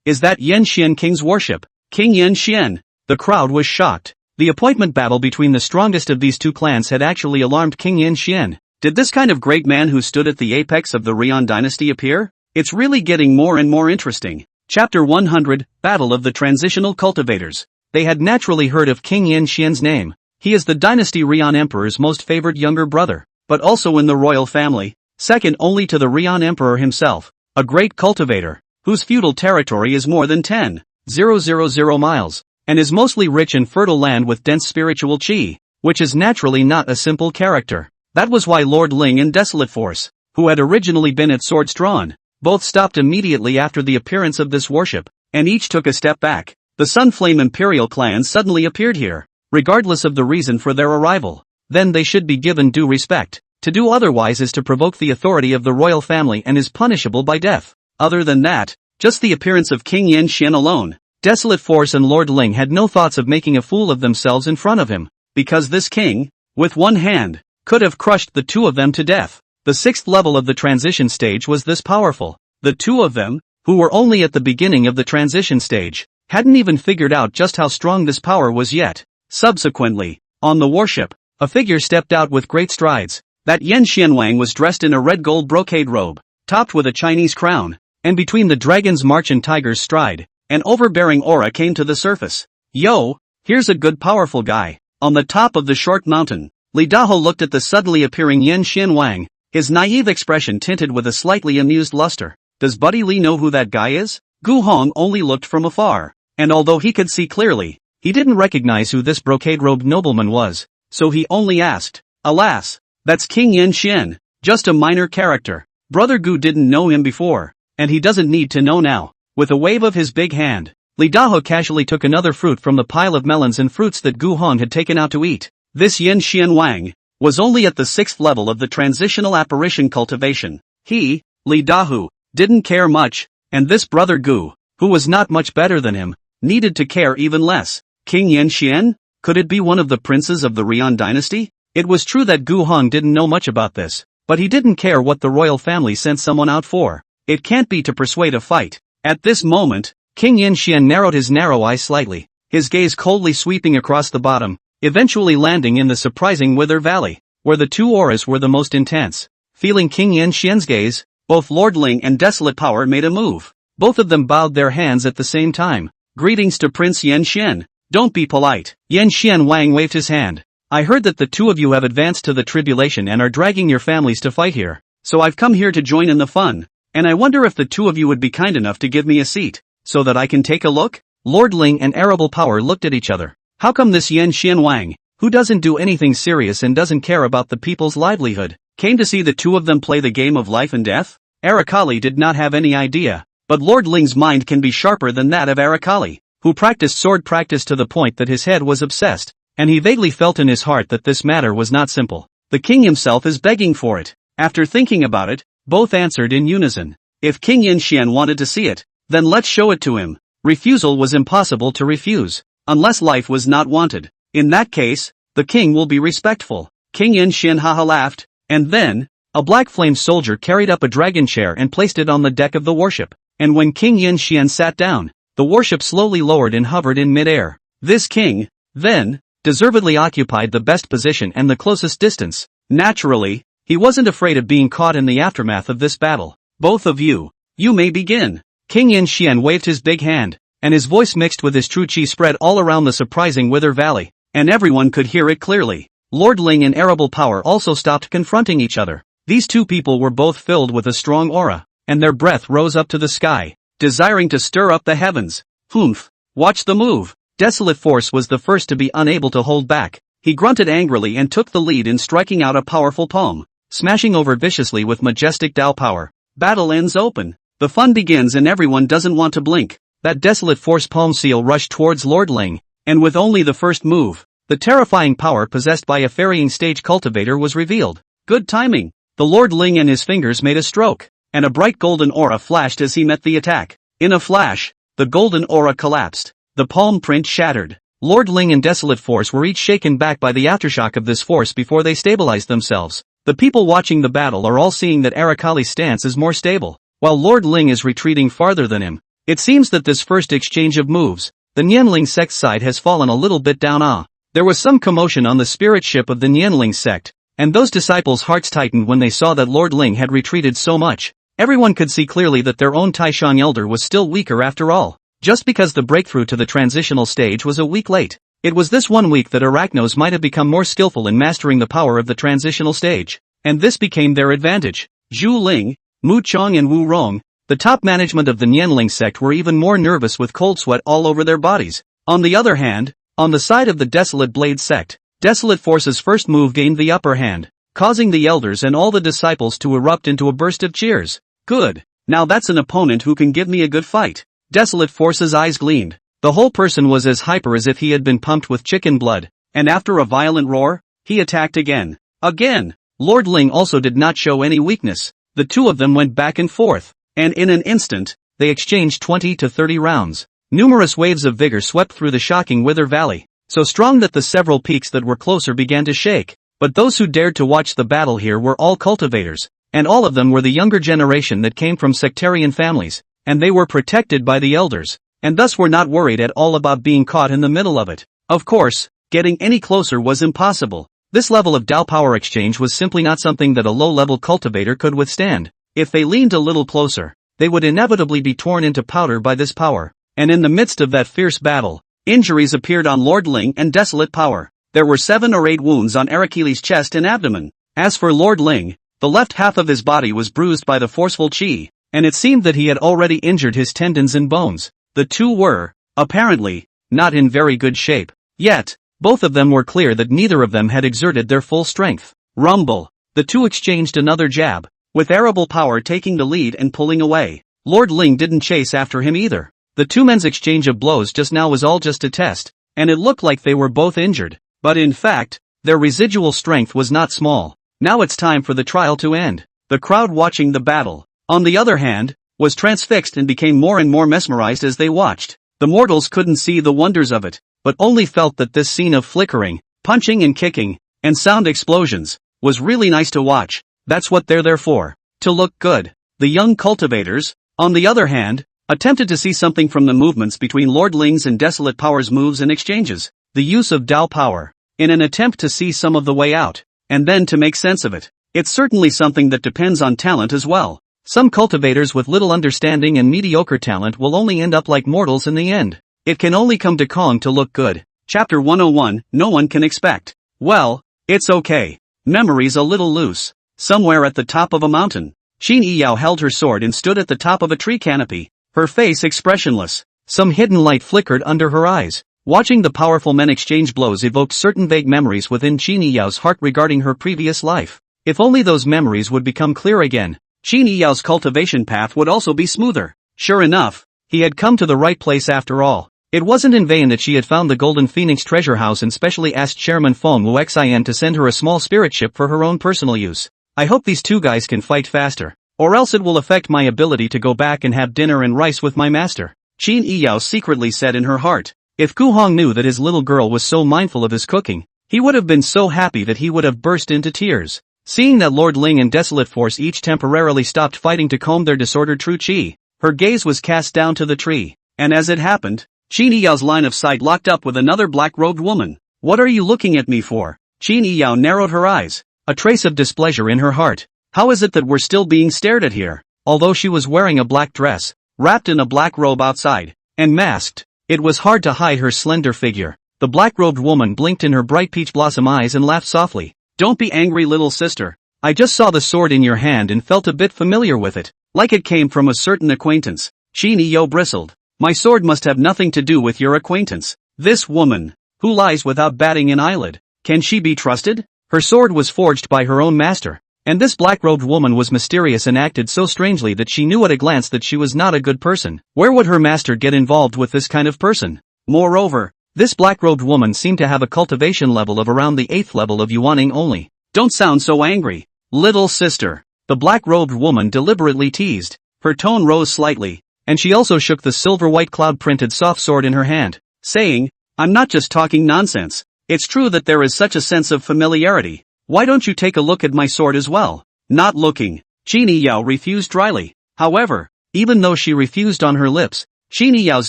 is that Yan Xian King's warship? King Yan Xian. The crowd was shocked. The appointment battle between the strongest of these two clans had actually alarmed King Yan Xian. Did this kind of great man who stood at the apex of the Rion dynasty appear? It's really getting more and more interesting. Chapter 100, Battle of the Transitional Cultivators. They had naturally heard of King Yin Xian's name. He is the dynasty Rion Emperor's most favored younger brother, but also in the royal family, second only to the Rion Emperor himself, a great cultivator, whose feudal territory is more than 10,000 miles, and is mostly rich in fertile land with dense spiritual chi, which is naturally not a simple character. That was why Lord Ling and Desolate Force, who had originally been at Swords Drawn, both stopped immediately after the appearance of this worship, and each took a step back. The Sunflame Imperial clan suddenly appeared here, regardless of the reason for their arrival. Then they should be given due respect. To do otherwise is to provoke the authority of the royal family and is punishable by death. Other than that, just the appearance of King Yin Xian alone, Desolate Force and Lord Ling had no thoughts of making a fool of themselves in front of him, because this king, with one hand, could have crushed the two of them to death. The sixth level of the transition stage was this powerful. The two of them, who were only at the beginning of the transition stage, hadn't even figured out just how strong this power was yet. Subsequently, on the warship, a figure stepped out with great strides. That Yen Xianwang was dressed in a red gold brocade robe, topped with a Chinese crown, and between the dragon's march and tiger's stride, an overbearing aura came to the surface. Yo, here's a good powerful guy. On the top of the short mountain, Li Daho looked at the suddenly appearing Yen Xianwang, his naive expression tinted with a slightly amused luster. Does Buddy Li know who that guy is? Gu Hong only looked from afar, and although he could see clearly, he didn't recognize who this brocade-robed nobleman was, so he only asked, alas, that's King Yen Xian, just a minor character. Brother Gu didn't know him before, and he doesn't need to know now. With a wave of his big hand, Li Daho casually took another fruit from the pile of melons and fruits that Gu Hong had taken out to eat. This Yen Xianwang was only at the sixth level of the transitional apparition cultivation. He, Li Dahu, didn't care much, and this brother Gu, who was not much better than him, needed to care even less. King Yen Xian? Could it be one of the princes of the Rion dynasty? It was true that Gu Hong didn't know much about this, but he didn't care what the royal family sent someone out for. It can't be to persuade a fight. At this moment, King Yen Xian narrowed his narrow eyes slightly, his gaze coldly sweeping across the bottom, eventually landing in the surprising Wither Valley, where the two auras were the most intense. Feeling King Yen Xian's gaze, both Lord Ling and Desolate Power made a move. Both of them bowed their hands at the same time. Greetings to Prince Yen Xian. Don't be polite. Yen Xianwang waved his hand. I heard that the two of you have advanced to the tribulation and are dragging your families to fight here, so I've come here to join in the fun, and I wonder if the two of you would be kind enough to give me a seat, so that I can take a look? Lord Ling and Arable Power looked at each other. How come this Yen Xianwang, who doesn't do anything serious and doesn't care about the people's livelihood, came to see the two of them play the game of life and death? Arakali did not have any idea, but Lord Ling's mind can be sharper than that of Arakali, who practiced sword practice to the point that his head was obsessed, and he vaguely felt in his heart that this matter was not simple. The king himself is begging for it. After thinking about it, both answered in unison. If King Yin Xian wanted to see it, then let's show it to him. Refusal was impossible to refuse, unless life was not wanted. In that case, the king will be respectful. King Yin Xian haha laughed, and then, a black flame soldier carried up a dragon chair and placed it on the deck of the warship, and when King Yin Xian sat down, the warship slowly lowered and hovered in mid-air. This king, then, deservedly occupied the best position and the closest distance. Naturally, he wasn't afraid of being caught in the aftermath of this battle. Both of you may begin. King Yin Xian waved his big hand, and his voice mixed with his true chi spread all around the surprising Wither Valley, and everyone could hear it clearly. Lord Ling and Arable Power also stopped confronting each other. These two people were both filled with a strong aura, and their breath rose up to the sky, desiring to stir up the heavens. Humph! Watch the move. Desolate Force was the first to be unable to hold back. He grunted angrily and took the lead in striking out a powerful palm, smashing over viciously with majestic Dao power. Battle ends open. The fun begins and everyone doesn't want to blink. That Desolate Force palm seal rushed towards Lord Ling, and with only the first move, the terrifying power possessed by a ferrying stage cultivator was revealed. Good timing. The Lord Ling and his fingers made a stroke, and a bright golden aura flashed as he met the attack. In a flash, the golden aura collapsed. The palm print shattered. Lord Ling and Desolate Force were each shaken back by the aftershock of this force before they stabilized themselves. The people watching the battle are all seeing that Arakali's stance is more stable, while Lord Ling is retreating farther than him. It seems that this first exchange of moves, the Nianling sect side has fallen a little bit down. There was some commotion on the spirit ship of the Nianling sect, and those disciples' hearts tightened when they saw that Lord Ling had retreated so much. Everyone could see clearly that their own Taishang elder was still weaker after all. Just because the breakthrough to the transitional stage was a week late. It was this 1 week that Arachnos might have become more skillful in mastering the power of the transitional stage. And this became their advantage. Zhu Ling, Mu Chong and Wu Rong, the top management of the Nianling sect, were even more nervous with cold sweat all over their bodies. On the other hand, on the side of the Desolate Blade sect, Desolate Force's first move gained the upper hand, causing the elders and all the disciples to erupt into a burst of cheers. Good. Now that's an opponent who can give me a good fight. Desolate Force's eyes gleamed. The whole person was as hyper as if he had been pumped with chicken blood, and after a violent roar, he attacked again. Again! Lord Ling also did not show any weakness. The two of them went back and forth, and in an instant, they exchanged 20 to 30 rounds. Numerous waves of vigor swept through the shocking Wither Valley, so strong that the several peaks that were closer began to shake. But those who dared to watch the battle here were all cultivators, and all of them were the younger generation that came from sectarian families, and they were protected by the elders, and thus were not worried at all about being caught in the middle of it. Of course, getting any closer was impossible. This level of Dao power exchange was simply not something that a low-level cultivator could withstand. If they leaned a little closer, they would inevitably be torn into powder by this power. And in the midst of that fierce battle, injuries appeared on Lord Ling and Desolate Power. There were 7 or 8 wounds on Arakile's chest and abdomen. As for Lord Ling, the left half of his body was bruised by the forceful qi, and it seemed that he had already injured his tendons and bones. The two were, apparently, not in very good shape. Yet, both of them were clear that neither of them had exerted their full strength. Rumble. The two exchanged another jab, with Arable Power taking the lead and pulling away. Lord Ling didn't chase after him either. The two men's exchange of blows just now was all just a test, and it looked like they were both injured. But in fact, their residual strength was not small. Now it's time for the trial to end. The crowd watching the battle, on the other hand, was transfixed and became more and more mesmerized as they watched. The mortals couldn't see the wonders of it, but only felt that this scene of flickering, punching and kicking, and sound explosions, was really nice to watch. That's what they're there for, to look good. The young cultivators, on the other hand, attempted to see something from the movements between Lord Ling's and Desolate Power's moves and exchanges, the use of Dao power, in an attempt to see some of the way out, and then to make sense of it. It's certainly something that depends on talent as well. Some cultivators with little understanding and mediocre talent will only end up like mortals in the end. It can only come to Kong to look good. Chapter 101, No one can expect. Well, it's okay. Memory's a little loose. Somewhere at the top of a mountain, Qin Yiyao held her sword and stood at the top of a tree canopy, her face expressionless. Some hidden light flickered under her eyes. Watching the powerful men exchange blows evoked certain vague memories within Qin Yiyao's heart regarding her previous life. If only those memories would become clear again, Qin Yiyao's cultivation path would also be smoother. Sure enough, he had come to the right place after all. It wasn't in vain that she had found the Golden Phoenix treasure house and specially asked Chairman Feng Luxian to send her a small spirit ship for her own personal use. I hope these two guys can fight faster, or else it will affect my ability to go back and have dinner and rice with my master. Qin Yiyao secretly said in her heart. If Gu Hong knew that his little girl was so mindful of his cooking, he would have been so happy that he would have burst into tears. Seeing that Lord Ling and Desolate Force each temporarily stopped fighting to comb their disordered true qi, her gaze was cast down to the tree, and as it happened, Qin Yiyao's line of sight locked up with another black-robed woman. What are you looking at me for? Qin Yiyao narrowed her eyes, a trace of displeasure in her heart. How is it that we're still being stared at here? Although she was wearing a black dress, wrapped in a black robe outside, and masked, it was hard to hide her slender figure. The black-robed woman blinked in her bright peach blossom eyes and laughed softly. Don't be angry, little sister. I just saw the sword in your hand and felt a bit familiar with it, like it came from a certain acquaintance. Qin Yiyao bristled. My sword must have nothing to do with your acquaintance. This woman, who lies without batting an eyelid, can she be trusted? Her sword was forged by her own master, and this black-robed woman was mysterious and acted so strangely that she knew at a glance that she was not a good person. Where would her master get involved with this kind of person? Moreover, this black-robed woman seemed to have a cultivation level of around the 8th level of Yuaning only. Don't sound so angry, little sister. The black-robed woman deliberately teased. Her tone rose slightly, and she also shook the silver-white cloud-printed soft sword in her hand, saying, I'm not just talking nonsense. It's true that there is such a sense of familiarity. Why don't you take a look at my sword as well? Not looking. Qin Yiyao refused dryly. However, even though she refused on her lips, Qin Yiyao's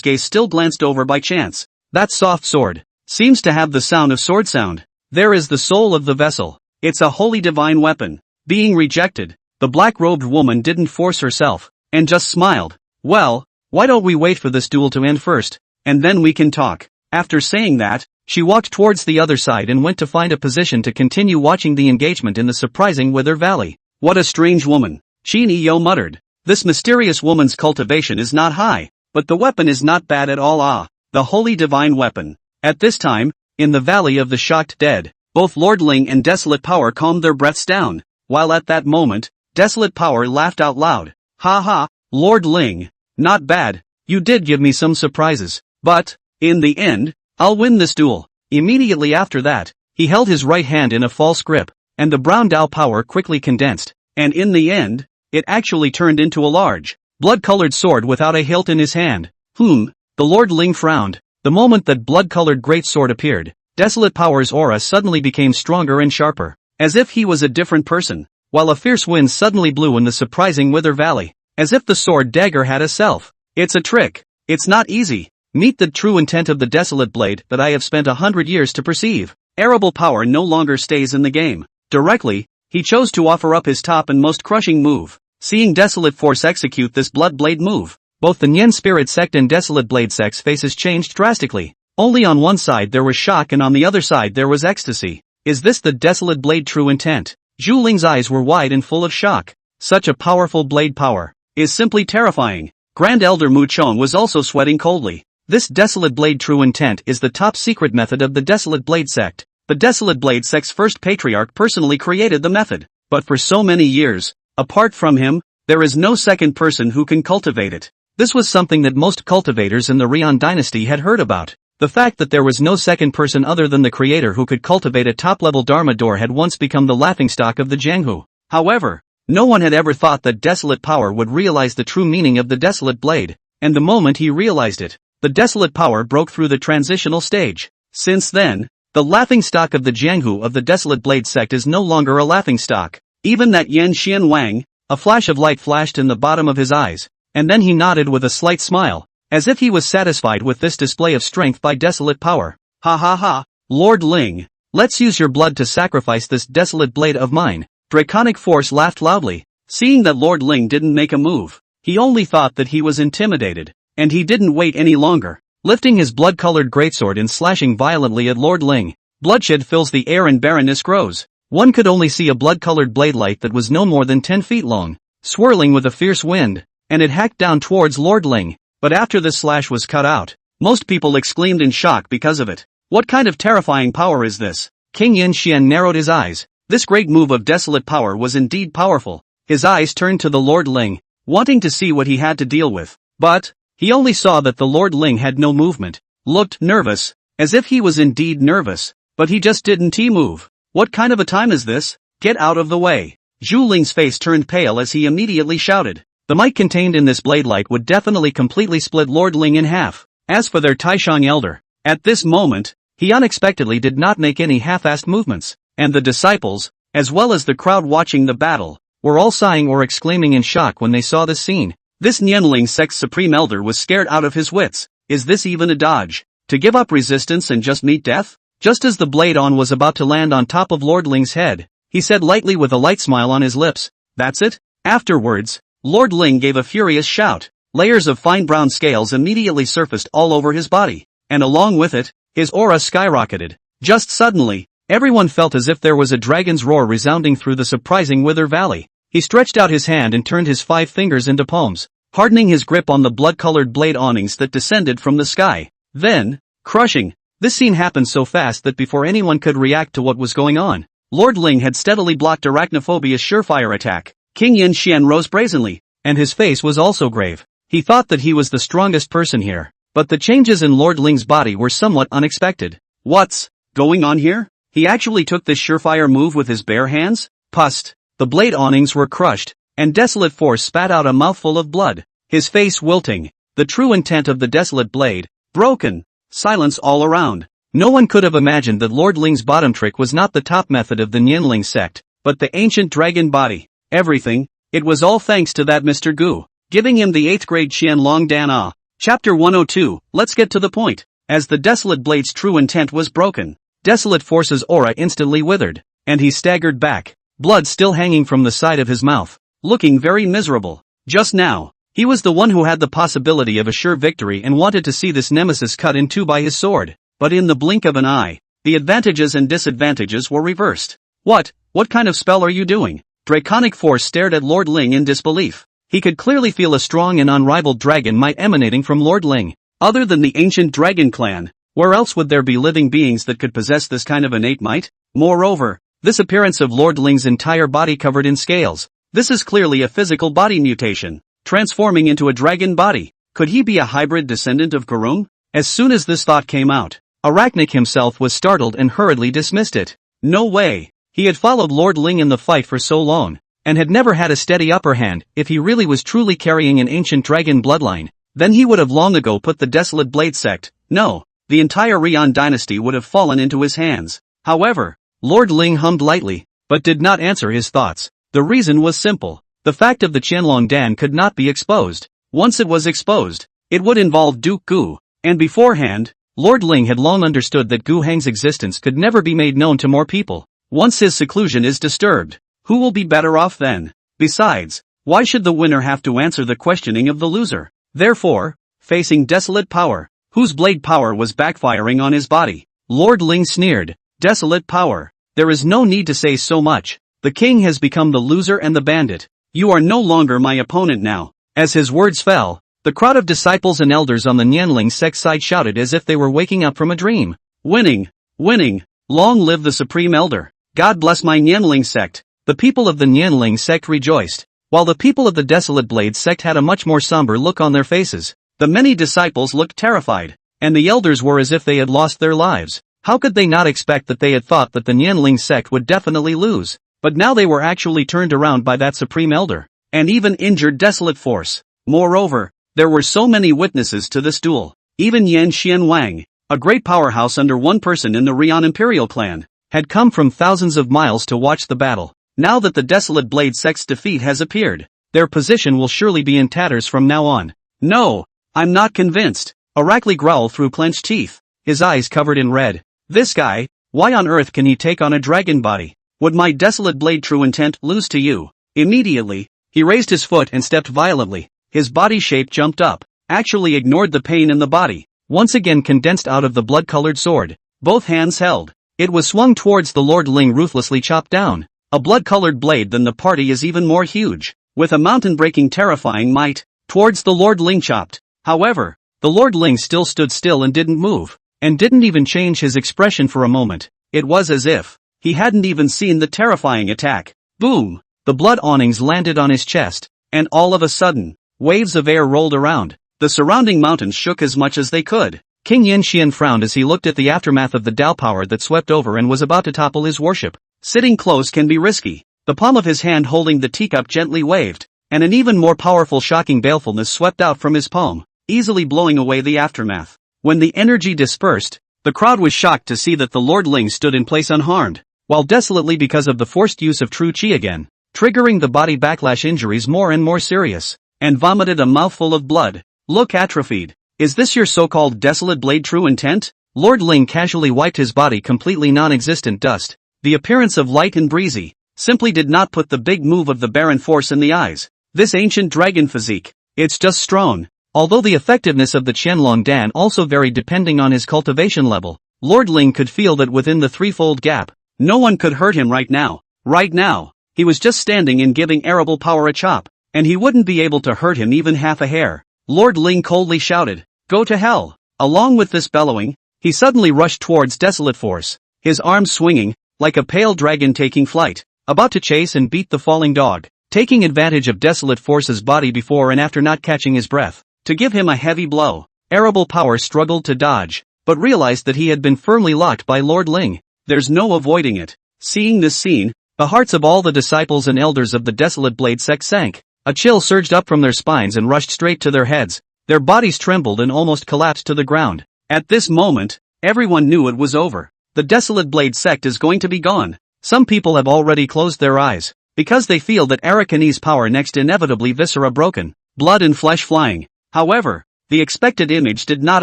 gaze still glanced over by chance. That soft sword seems to have the sound of sword sound. There is the soul of the vessel. It's a holy divine weapon. Being rejected, the black-robed woman didn't force herself, and just smiled. Well, why don't we wait for this duel to end first, and then we can talk. After saying that, she walked towards the other side and went to find a position to continue watching the engagement in the surprising Wither Valley. What a strange woman, Chin Yo muttered. This mysterious woman's cultivation is not high, but the weapon is not bad at all. The holy divine weapon. At this time, in the Valley of the Shocked Dead, both Lord Ling and Desolate Power calmed their breaths down, while at that moment, Desolate Power laughed out loud. Ha ha, Lord Ling, not bad, you did give me some surprises, but, in the end, I'll win this duel. Immediately after that, he held his right hand in a false grip, and the brown Dao power quickly condensed, and in the end, it actually turned into a large, blood-colored sword without a hilt in his hand. The Lord Ling frowned. The moment that blood-colored greatsword appeared, Desolate Power's aura suddenly became stronger and sharper, as if he was a different person, while a fierce wind suddenly blew in the surprising Wither Valley, as if the sword dagger had a self. It's a trick. It's not easy. Meet the true intent of the Desolate Blade that I have spent 100 years to perceive. Arable Power no longer stays in the game. Directly, he chose to offer up his top and most crushing move. Seeing Desolate Force execute this Blood Blade move, both the Nyen Spirit Sect and Desolate Blade Sect's faces changed drastically. Only on one side there was shock and on the other side there was ecstasy. Is this the Desolate Blade true intent? Zhu Ling's eyes were wide and full of shock. Such a powerful blade power is simply terrifying. Grand Elder Mu Chong was also sweating coldly. This Desolate Blade true intent is the top secret method of the Desolate Blade Sect. The Desolate Blade Sect's first patriarch personally created the method, but for so many years, apart from him, there is no second person who can cultivate it. This was something that most cultivators in the Rian dynasty had heard about. The fact that there was no second person other than the creator who could cultivate a top-level Dharma door had once become the laughingstock of the Jianghu. However, no one had ever thought that Desolate Power would realize the true meaning of the Desolate Blade, and the moment he realized it, the Desolate Power broke through the transitional stage. Since then, the laughingstock of the Jianghu of the Desolate Blade Sect is no longer a laughingstock. Even that Yan Xian Wang, a flash of light flashed in the bottom of his eyes, and then he nodded with a slight smile, as if he was satisfied with this display of strength by Desolate Power. Ha ha ha, Lord Ling, let's use your blood to sacrifice this Desolate Blade of mine. Draconic Force laughed loudly. Seeing that Lord Ling didn't make a move, he only thought that he was intimidated, and he didn't wait any longer. Lifting his blood-colored greatsword and slashing violently at Lord Ling, bloodshed fills the air and barrenness grows. One could only see a blood-colored blade light that was no more than 10 feet long, swirling with a fierce wind, and it hacked down towards Lord Ling. But after this slash was cut out, most people exclaimed in shock because of it. What kind of terrifying power is this? King Yin Xian narrowed his eyes. This great move of Desolate Power was indeed powerful. His eyes turned to the Lord Ling, wanting to see what he had to deal with. But he only saw that the Lord Ling had no movement, looked nervous, as if he was indeed nervous, but he just didn't move. What kind of a time is this? Get out of the way. Zhu Ling's face turned pale as he immediately shouted. The might contained in this blade light would definitely completely split Lord Ling in half. As for their Taishang elder, at this moment, he unexpectedly did not make any half-assed movements, and the disciples, as well as the crowd watching the battle, were all sighing or exclaiming in shock when they saw this scene. This Nianling sect's supreme elder was scared out of his wits. Is this even a dodge? To give up resistance and just meet death? Just as the blade on was about to land on top of Lord Ling's head, he said lightly with a light smile on his lips, "That's it?" Afterwards, Lord Ling gave a furious shout. Layers of fine brown scales immediately surfaced all over his body, and along with it, his aura skyrocketed. Just suddenly, everyone felt as if there was a dragon's roar resounding through the surprising Wither Valley. He stretched out his hand and turned his 5 fingers into palms, hardening his grip on the blood-colored blade awnings that descended from the sky. Then, crushing. This scene happened so fast that before anyone could react to what was going on, Lord Ling had steadily blocked Arachnophobia's surefire attack. King Yin Xian rose brazenly, and his face was also grave. He thought that he was the strongest person here, but the changes in Lord Ling's body were somewhat unexpected. What's going on here? He actually took this surefire move with his bare hands? Pust. The blade awnings were crushed, and Desolate Force spat out a mouthful of blood, his face wilting. The true intent of the Desolate Blade, broken. Silence all around. No one could have imagined that Lord Ling's bottom trick was not the top method of the Nianling sect, but the ancient dragon body. Everything, it was all thanks to that Mr. Gu, giving him the 8th grade Qian Long Dan Ah. Chapter 102, let's get to the point. As the Desolate Blade's true intent was broken, Desolate Force's aura instantly withered. and he staggered back, blood still hanging from the side of his mouth, looking very miserable. Just now, he was the one who had the possibility of a sure victory and wanted to see this nemesis cut in two by his sword, but in the blink of an eye, the advantages and disadvantages were reversed. What kind of spell are you doing? Draconic Force stared at Lord Ling in disbelief. He could clearly feel a strong and unrivaled dragon might emanating from Lord Ling. Other than the ancient dragon clan, where else would there be living beings that could possess this kind of innate might? Moreover, this appearance of Lord Ling's entire body covered in scales. This is clearly a physical body mutation, transforming into a dragon body. Could he be a hybrid descendant of Karung? As soon as this thought came out, Arachnik himself was startled and hurriedly dismissed it. No way. He had followed Lord Ling in the fight for so long, and had never had a steady upper hand. If he really was truly carrying an ancient dragon bloodline, then he would have long ago put the Desolate Blade sect, no, the entire Rion dynasty would have fallen into his hands. However, Lord Ling hummed lightly, but did not answer his thoughts. The reason was simple. The fact of the Qianlong Dan could not be exposed. Once it was exposed, it would involve Duke Gu, and beforehand, Lord Ling had long understood that Gu Heng's existence could never be made known to more people. Once his seclusion is disturbed, who will be better off then? Besides, why should the winner have to answer the questioning of the loser? Therefore, facing Desolate Power, whose blade power was backfiring on his body, Lord Ling sneered, Desolate Power, there is no need to say so much. The king has become the loser and the bandit. You are no longer my opponent now. As his words fell, the crowd of disciples and elders on the Nianling sect side shouted as if they were waking up from a dream. Winning! Winning! Long live the Supreme Elder! God bless my Nianling sect! The people of the Nianling sect rejoiced, while the people of the Desolate Blade sect had a much more somber look on their faces. The many disciples looked terrified, and the elders were as if they had lost their lives. How could they not expect that they had thought that the Nianling sect would definitely lose? But now they were actually turned around by that Supreme Elder, and even injured Desolate Force. Moreover, there were so many witnesses to this duel. Even Yan Xian Wang, a great powerhouse under one person in the Rion Imperial clan, had come from thousands of miles to watch the battle. Now that the Desolate Blade sect's defeat has appeared, their position will surely be in tatters from now on. No, I'm not convinced. Arachli growled through clenched teeth, his eyes covered in red. This guy, why on earth can he take on a dragon body? Would my Desolate Blade true intent lose to you? Immediately, he raised his foot and stepped violently. His body shape jumped up, actually ignored the pain in the body, once again condensed out of the blood-colored sword. Both hands held. It was swung towards the Lord Ling ruthlessly chopped down. A blood-colored blade than the party is even more huge, with a mountain-breaking terrifying might, towards the Lord Ling chopped. However, the Lord Ling still stood still and didn't move, and didn't even change his expression for a moment. It was as if he hadn't even seen the terrifying attack. Boom! The blood awnings landed on his chest, and all of a sudden, waves of air rolled around. The surrounding mountains shook as much as they could. King Yanxian frowned as he looked at the aftermath of the Dao power that swept over and was about to topple his worship. Sitting close can be risky. The palm of his hand holding the teacup gently waved, and an even more powerful shocking balefulness swept out from his palm, easily blowing away the aftermath. When the energy dispersed, the crowd was shocked to see that the Lord Ling stood in place unharmed, while desolately because of the forced use of true chi again, triggering the body backlash injuries more and more serious, and vomited a mouthful of blood. Look atrophied. Is this your so-called Desolate Blade true intent? Lord Ling casually wiped his body completely non-existent dust. The appearance of light and breezy simply did not put the big move of the barren force in the eyes. This ancient dragon physique, it's just strong. Although the effectiveness of the Qianlong Dan also varied depending on his cultivation level, Lord Ling could feel that within the threefold gap, no one could hurt him right now. Right now, he was just standing and giving arable power a chop, and he wouldn't be able to hurt him even half a hair. Lord Ling coldly shouted, "Go to hell!" Along with this bellowing, he suddenly rushed towards Desolate Force, his arms swinging, like a pale dragon taking flight, about to chase and beat the falling dog, taking advantage of Desolate Force's body before and after not catching his breath, to give him a heavy blow. Arable Power struggled to dodge, but realized that he had been firmly locked by Lord Ling. There's no avoiding it. Seeing this scene, the hearts of all the disciples and elders of the Desolate Blade sect sank. A chill surged up from their spines and rushed straight to their heads. Their bodies trembled and almost collapsed to the ground. At this moment, everyone knew it was over. The Desolate Blade sect is going to be gone. Some people have already closed their eyes, because they feel that Arakane's power next inevitably viscera broken, blood and flesh flying. However, the expected image did not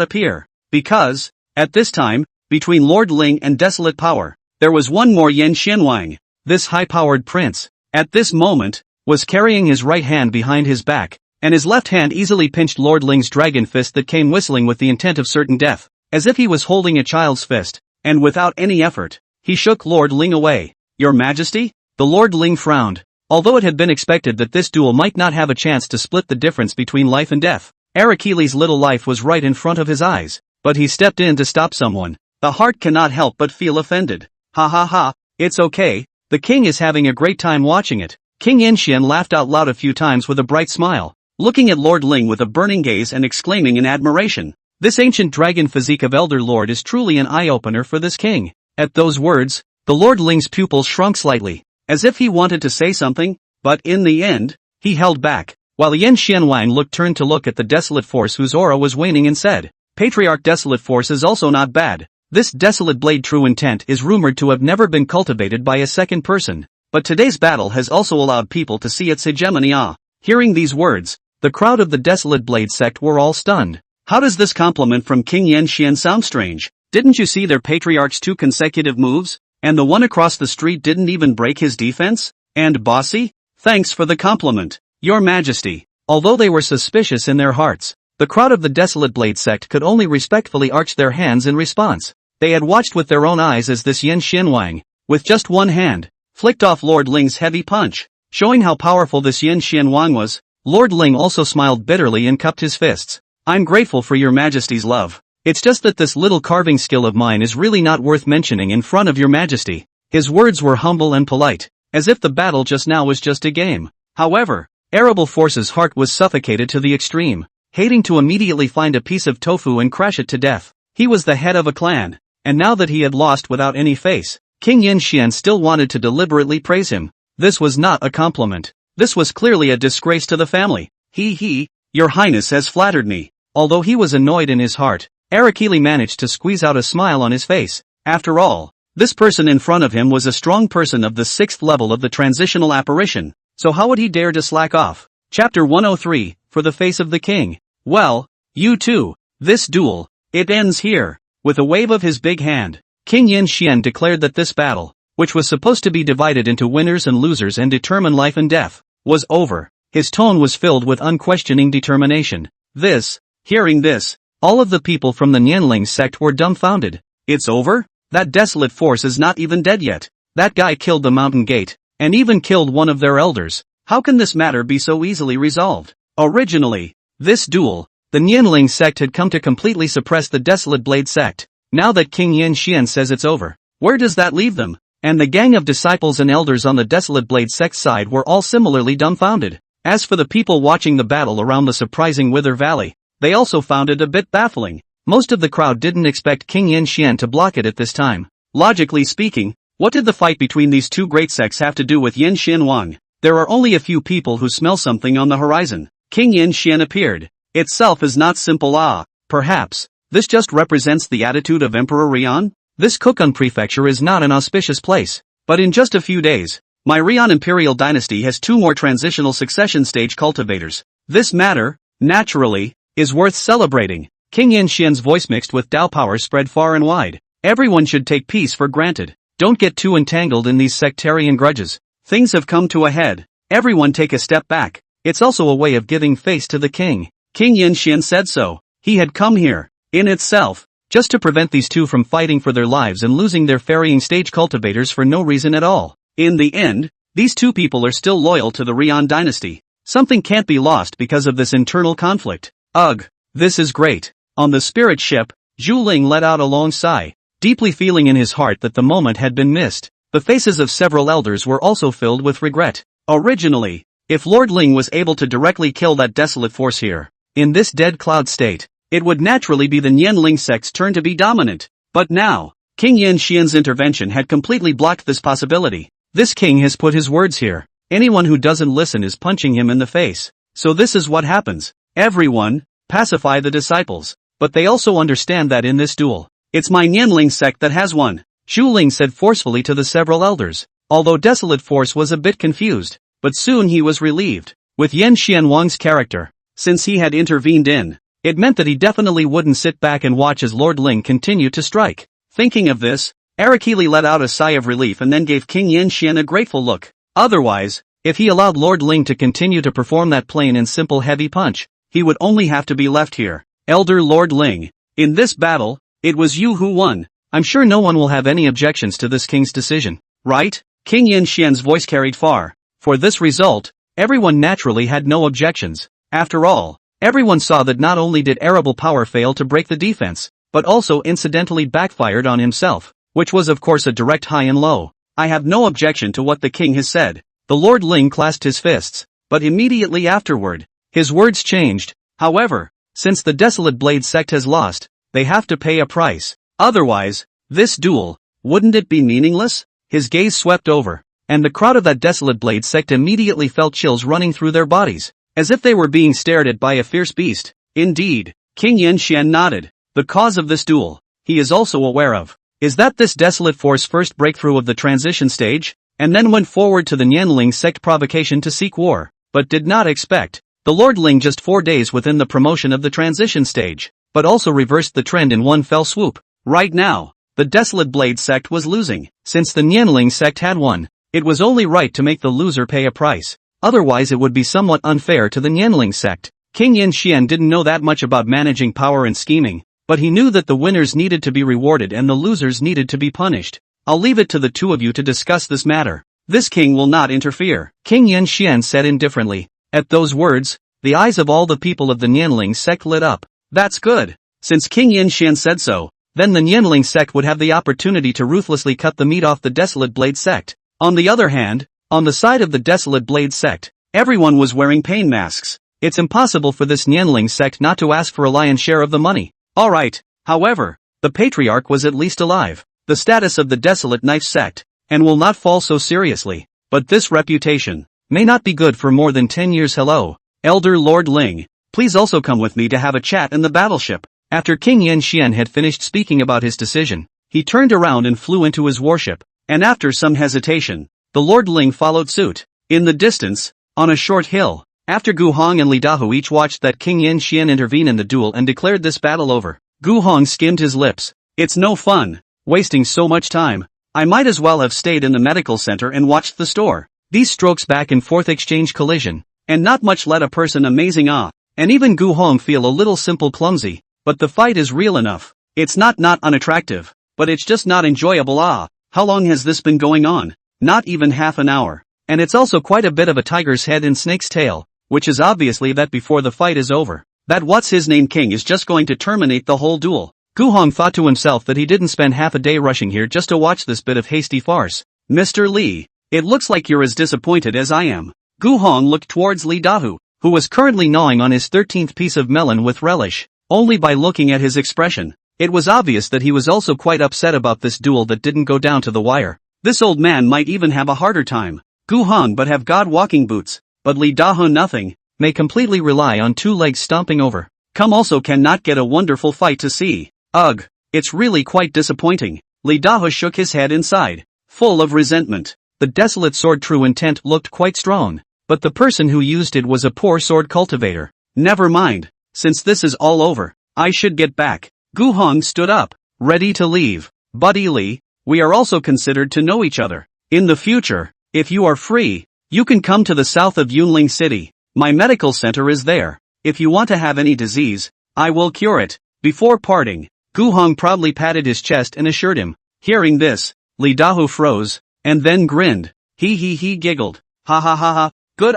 appear, because, at this time, between Lord Ling and Desolate Power, there was one more Yan Xianwang. This high-powered prince, at this moment, was carrying his right hand behind his back, and his left hand easily pinched Lord Ling's dragon fist that came whistling with the intent of certain death, as if he was holding a child's fist, and without any effort, he shook Lord Ling away. Your Majesty? The Lord Ling frowned. Although it had been expected that this duel might not have a chance to split the difference between life and death, Arakili's little life was right in front of his eyes, but he stepped in to stop someone. The heart cannot help but feel offended. Ha ha ha, it's okay, the king is having a great time watching it. King Yanxian laughed out loud a few times with a bright smile, looking at Lord Ling with a burning gaze and exclaiming in admiration. This ancient dragon physique of Elder Lord is truly an eye-opener for this king. At those words, the Lord Ling's pupils shrunk slightly, as if he wanted to say something, but in the end, he held back, while Yan Xianwang turned to look at the Desolate Force whose aura was waning and said, Patriarch Desolate Force is also not bad. This Desolate Blade True Intent is rumored to have never been cultivated by a second person, but today's battle has also allowed people to see its hegemony. Hearing these words, the crowd of the Desolate Blade sect were all stunned. How does this compliment from King Yanxian sound strange? Didn't you see their patriarch's 2 consecutive moves? And the one across the street didn't even break his defense? And bossy? Thanks for the compliment, Your Majesty. Although they were suspicious in their hearts, the crowd of the Desolate Blade sect could only respectfully arch their hands in response. They had watched with their own eyes as this Yan Xianwang, with just one hand, flicked off Lord Ling's heavy punch, showing how powerful this Yan Xianwang was. Lord Ling also smiled bitterly and cupped his fists. I'm grateful for Your Majesty's love. It's just that this little carving skill of mine is really not worth mentioning in front of Your Majesty. His words were humble and polite, as if the battle just now was just a game. However, Arable Force's heart was suffocated to the extreme, hating to immediately find a piece of tofu and crash it to death. He was the head of a clan, and now that he had lost without any face, King Yanxian still wanted to deliberately praise him. This was not a compliment. This was clearly a disgrace to the family. Your Highness has flattered me. Although he was annoyed in his heart, Arakili managed to squeeze out a smile on his face. After all, this person in front of him was a strong person of the 6th level of the transitional apparition, so how would he dare to slack off? Chapter 103, For the Face of the King. Well, you too. This duel, it ends here. With a wave of his big hand, King Yanxian declared that this battle, which was supposed to be divided into winners and losers and determine life and death, was over. His tone was filled with unquestioning determination. Hearing this, all of the people from the Nianling sect were dumbfounded. It's over? That Desolate Force is not even dead yet. That guy killed the Mountain Gate, and even killed one of their elders. How can this matter be so easily resolved? Originally, this duel, the Nianling sect had come to completely suppress the Desolate Blade sect. Now that King Yanxian says it's over, where does that leave them? And the gang of disciples and elders on the Desolate Blade sect side were all similarly dumbfounded. As for the people watching the battle around the surprising Wither Valley, they also found it a bit baffling. Most of the crowd didn't expect King Yanxian to block it at this time. Logically speaking, what did the fight between these two great sects have to do with Yan Xianwang? There are only a few people who smell something on the horizon. King Yanxian appeared. Itself is not simple. Perhaps, this just represents the attitude of Emperor Rian? This Kokun prefecture is not an auspicious place. But in just a few days, my Rian imperial dynasty has 2 more transitional succession stage cultivators. This matter, naturally, is worth celebrating. King Yanxian's voice mixed with Dao power spread far and wide. Everyone should take peace for granted. Don't get too entangled in these sectarian grudges. Things have come to a head. Everyone take a step back. It's also a way of giving face to the king. King Yanxian said so. He had come here, in itself, just to prevent these two from fighting for their lives and losing their ferrying stage cultivators for no reason at all. In the end, these two people are still loyal to the Rian dynasty. Something can't be lost because of this internal conflict. Ugh, this is great. On the spirit ship, Zhu Ling let out a long sigh, deeply feeling in his heart that the moment had been missed. The faces of several elders were also filled with regret. Originally, if Lord Ling was able to directly kill that Desolate Force here, in this dead cloud state, it would naturally be the Nianling sect's turn to be dominant. But now, King Yanxian's intervention had completely blocked this possibility. This king has put his words here. Anyone who doesn't listen is punching him in the face. So this is what happens. Everyone, pacify the disciples. But they also understand that in this duel, it's my Nianling sect that has won. Zhu Ling said forcefully to the several elders. Although Desolate Force was a bit confused, but soon he was relieved. With Yan Xianwang's character, since he had intervened in, it meant that he definitely wouldn't sit back and watch as Lord Ling continued to strike. Thinking of this, Arakili let out a sigh of relief and then gave King Yin-Xian a grateful look. Otherwise, if he allowed Lord Ling to continue to perform that plain and simple heavy punch, he would only have to be left here. Elder Lord Ling, in this battle, it was you who won. I'm sure no one will have any objections to this king's decision, right? King Yin-Xian's voice carried far. For this result, everyone naturally had no objections. After all, everyone saw that not only did arable power fail to break the defense, but also incidentally backfired on himself, which was of course a direct high and low. I have no objection to what the king has said. The Lord Ling clasped his fists, but immediately afterward, his words changed. However, since the Desolate Blade sect has lost, they have to pay a price. Otherwise, this duel, wouldn't it be meaningless? His gaze swept over, and the crowd of that Desolate Blade sect immediately felt chills running through their bodies, as if they were being stared at by a fierce beast. Indeed, King Yin-Xian nodded. The cause of this duel, he is also aware of, is that this Desolate Force first breakthrough of the transition stage, and then went forward to the Nianling sect provocation to seek war, but did not expect the Lord Ling just 4 days within the promotion of the transition stage, but also reversed the trend in one fell swoop. Right now, the Desolate Blade sect was losing. Since the Nianling sect had won, it was only right to make the loser pay a price, otherwise it would be somewhat unfair to the Nianling sect. King Yin-Xian didn't know that much about managing power and scheming, but he knew that the winners needed to be rewarded and the losers needed to be punished. I'll leave it to the two of you to discuss this matter. This king will not interfere, King Yin-Xian said indifferently. At those words, the eyes of all the people of the Nianling sect lit up. That's good. Since King Yin-Xian said so, then the Nianling sect would have the opportunity to ruthlessly cut the meat off the Desolate Blade sect. On the other hand, on the side of the Desolate Blade sect, everyone was wearing pain masks. It's impossible for this Nianling sect not to ask for a lion's share of the money. Alright, however, the patriarch was at least alive, the status of the Desolate Knife sect, and will not fall so seriously. But this reputation may not be good for more than 10 years. Hello, Elder Lord Ling, please also come with me to have a chat in the battleship. After King Yin-Xian had finished speaking about his decision, he turned around and flew into his warship, and after some hesitation, the Lord Ling followed suit. In the distance, on a short hill, after Gu Hong and Li Dahu each watched that King Yin-Xian intervene in the duel and declared this battle over, Gu Hong skimmed his lips. It's no fun, wasting so much time. I might as well have stayed in the medical center and watched the store. These strokes back and forth exchange collision, and not much let a person amazing and even Gu Hong feel a little simple clumsy, but the fight is real enough. It's not unattractive, but it's just not enjoyable. How long has this been going on? Not even half an hour. And it's also quite a bit of a tiger's head and snake's tail, which is obviously that before the fight is over, that what's-his-name king is just going to terminate the whole duel. Gu Hong thought to himself that he didn't spend half a day rushing here just to watch this bit of hasty farce. Mr. Li, it looks like you're as disappointed as I am. Gu Hong looked towards Li Dahu, who was currently gnawing on his 13th piece of melon with relish. Only by looking at his expression, it was obvious that he was also quite upset about this duel that didn't go down to the wire. This old man might even have a harder time. Gu Hong but have god walking boots, but Li Dahu nothing, may completely rely on 2 legs stomping over. Come also cannot get a wonderful fight to see. Ugh, it's really quite disappointing. Li Dahu shook his head inside, full of resentment. The Desolate Sword true intent looked quite strong, but the person who used it was a poor sword cultivator. Never mind, since this is all over, I should get back. Gu Hong stood up, ready to leave. Buddy Li, we are also considered to know each other. In the future, if you are free, you can come to the south of Yunling City. My medical center is there. If you want to have any disease, I will cure it. Before parting, Gu Hong proudly patted his chest and assured him. Hearing this, Li Dahu froze, and then grinned. He giggled. Ha ha ha ha, good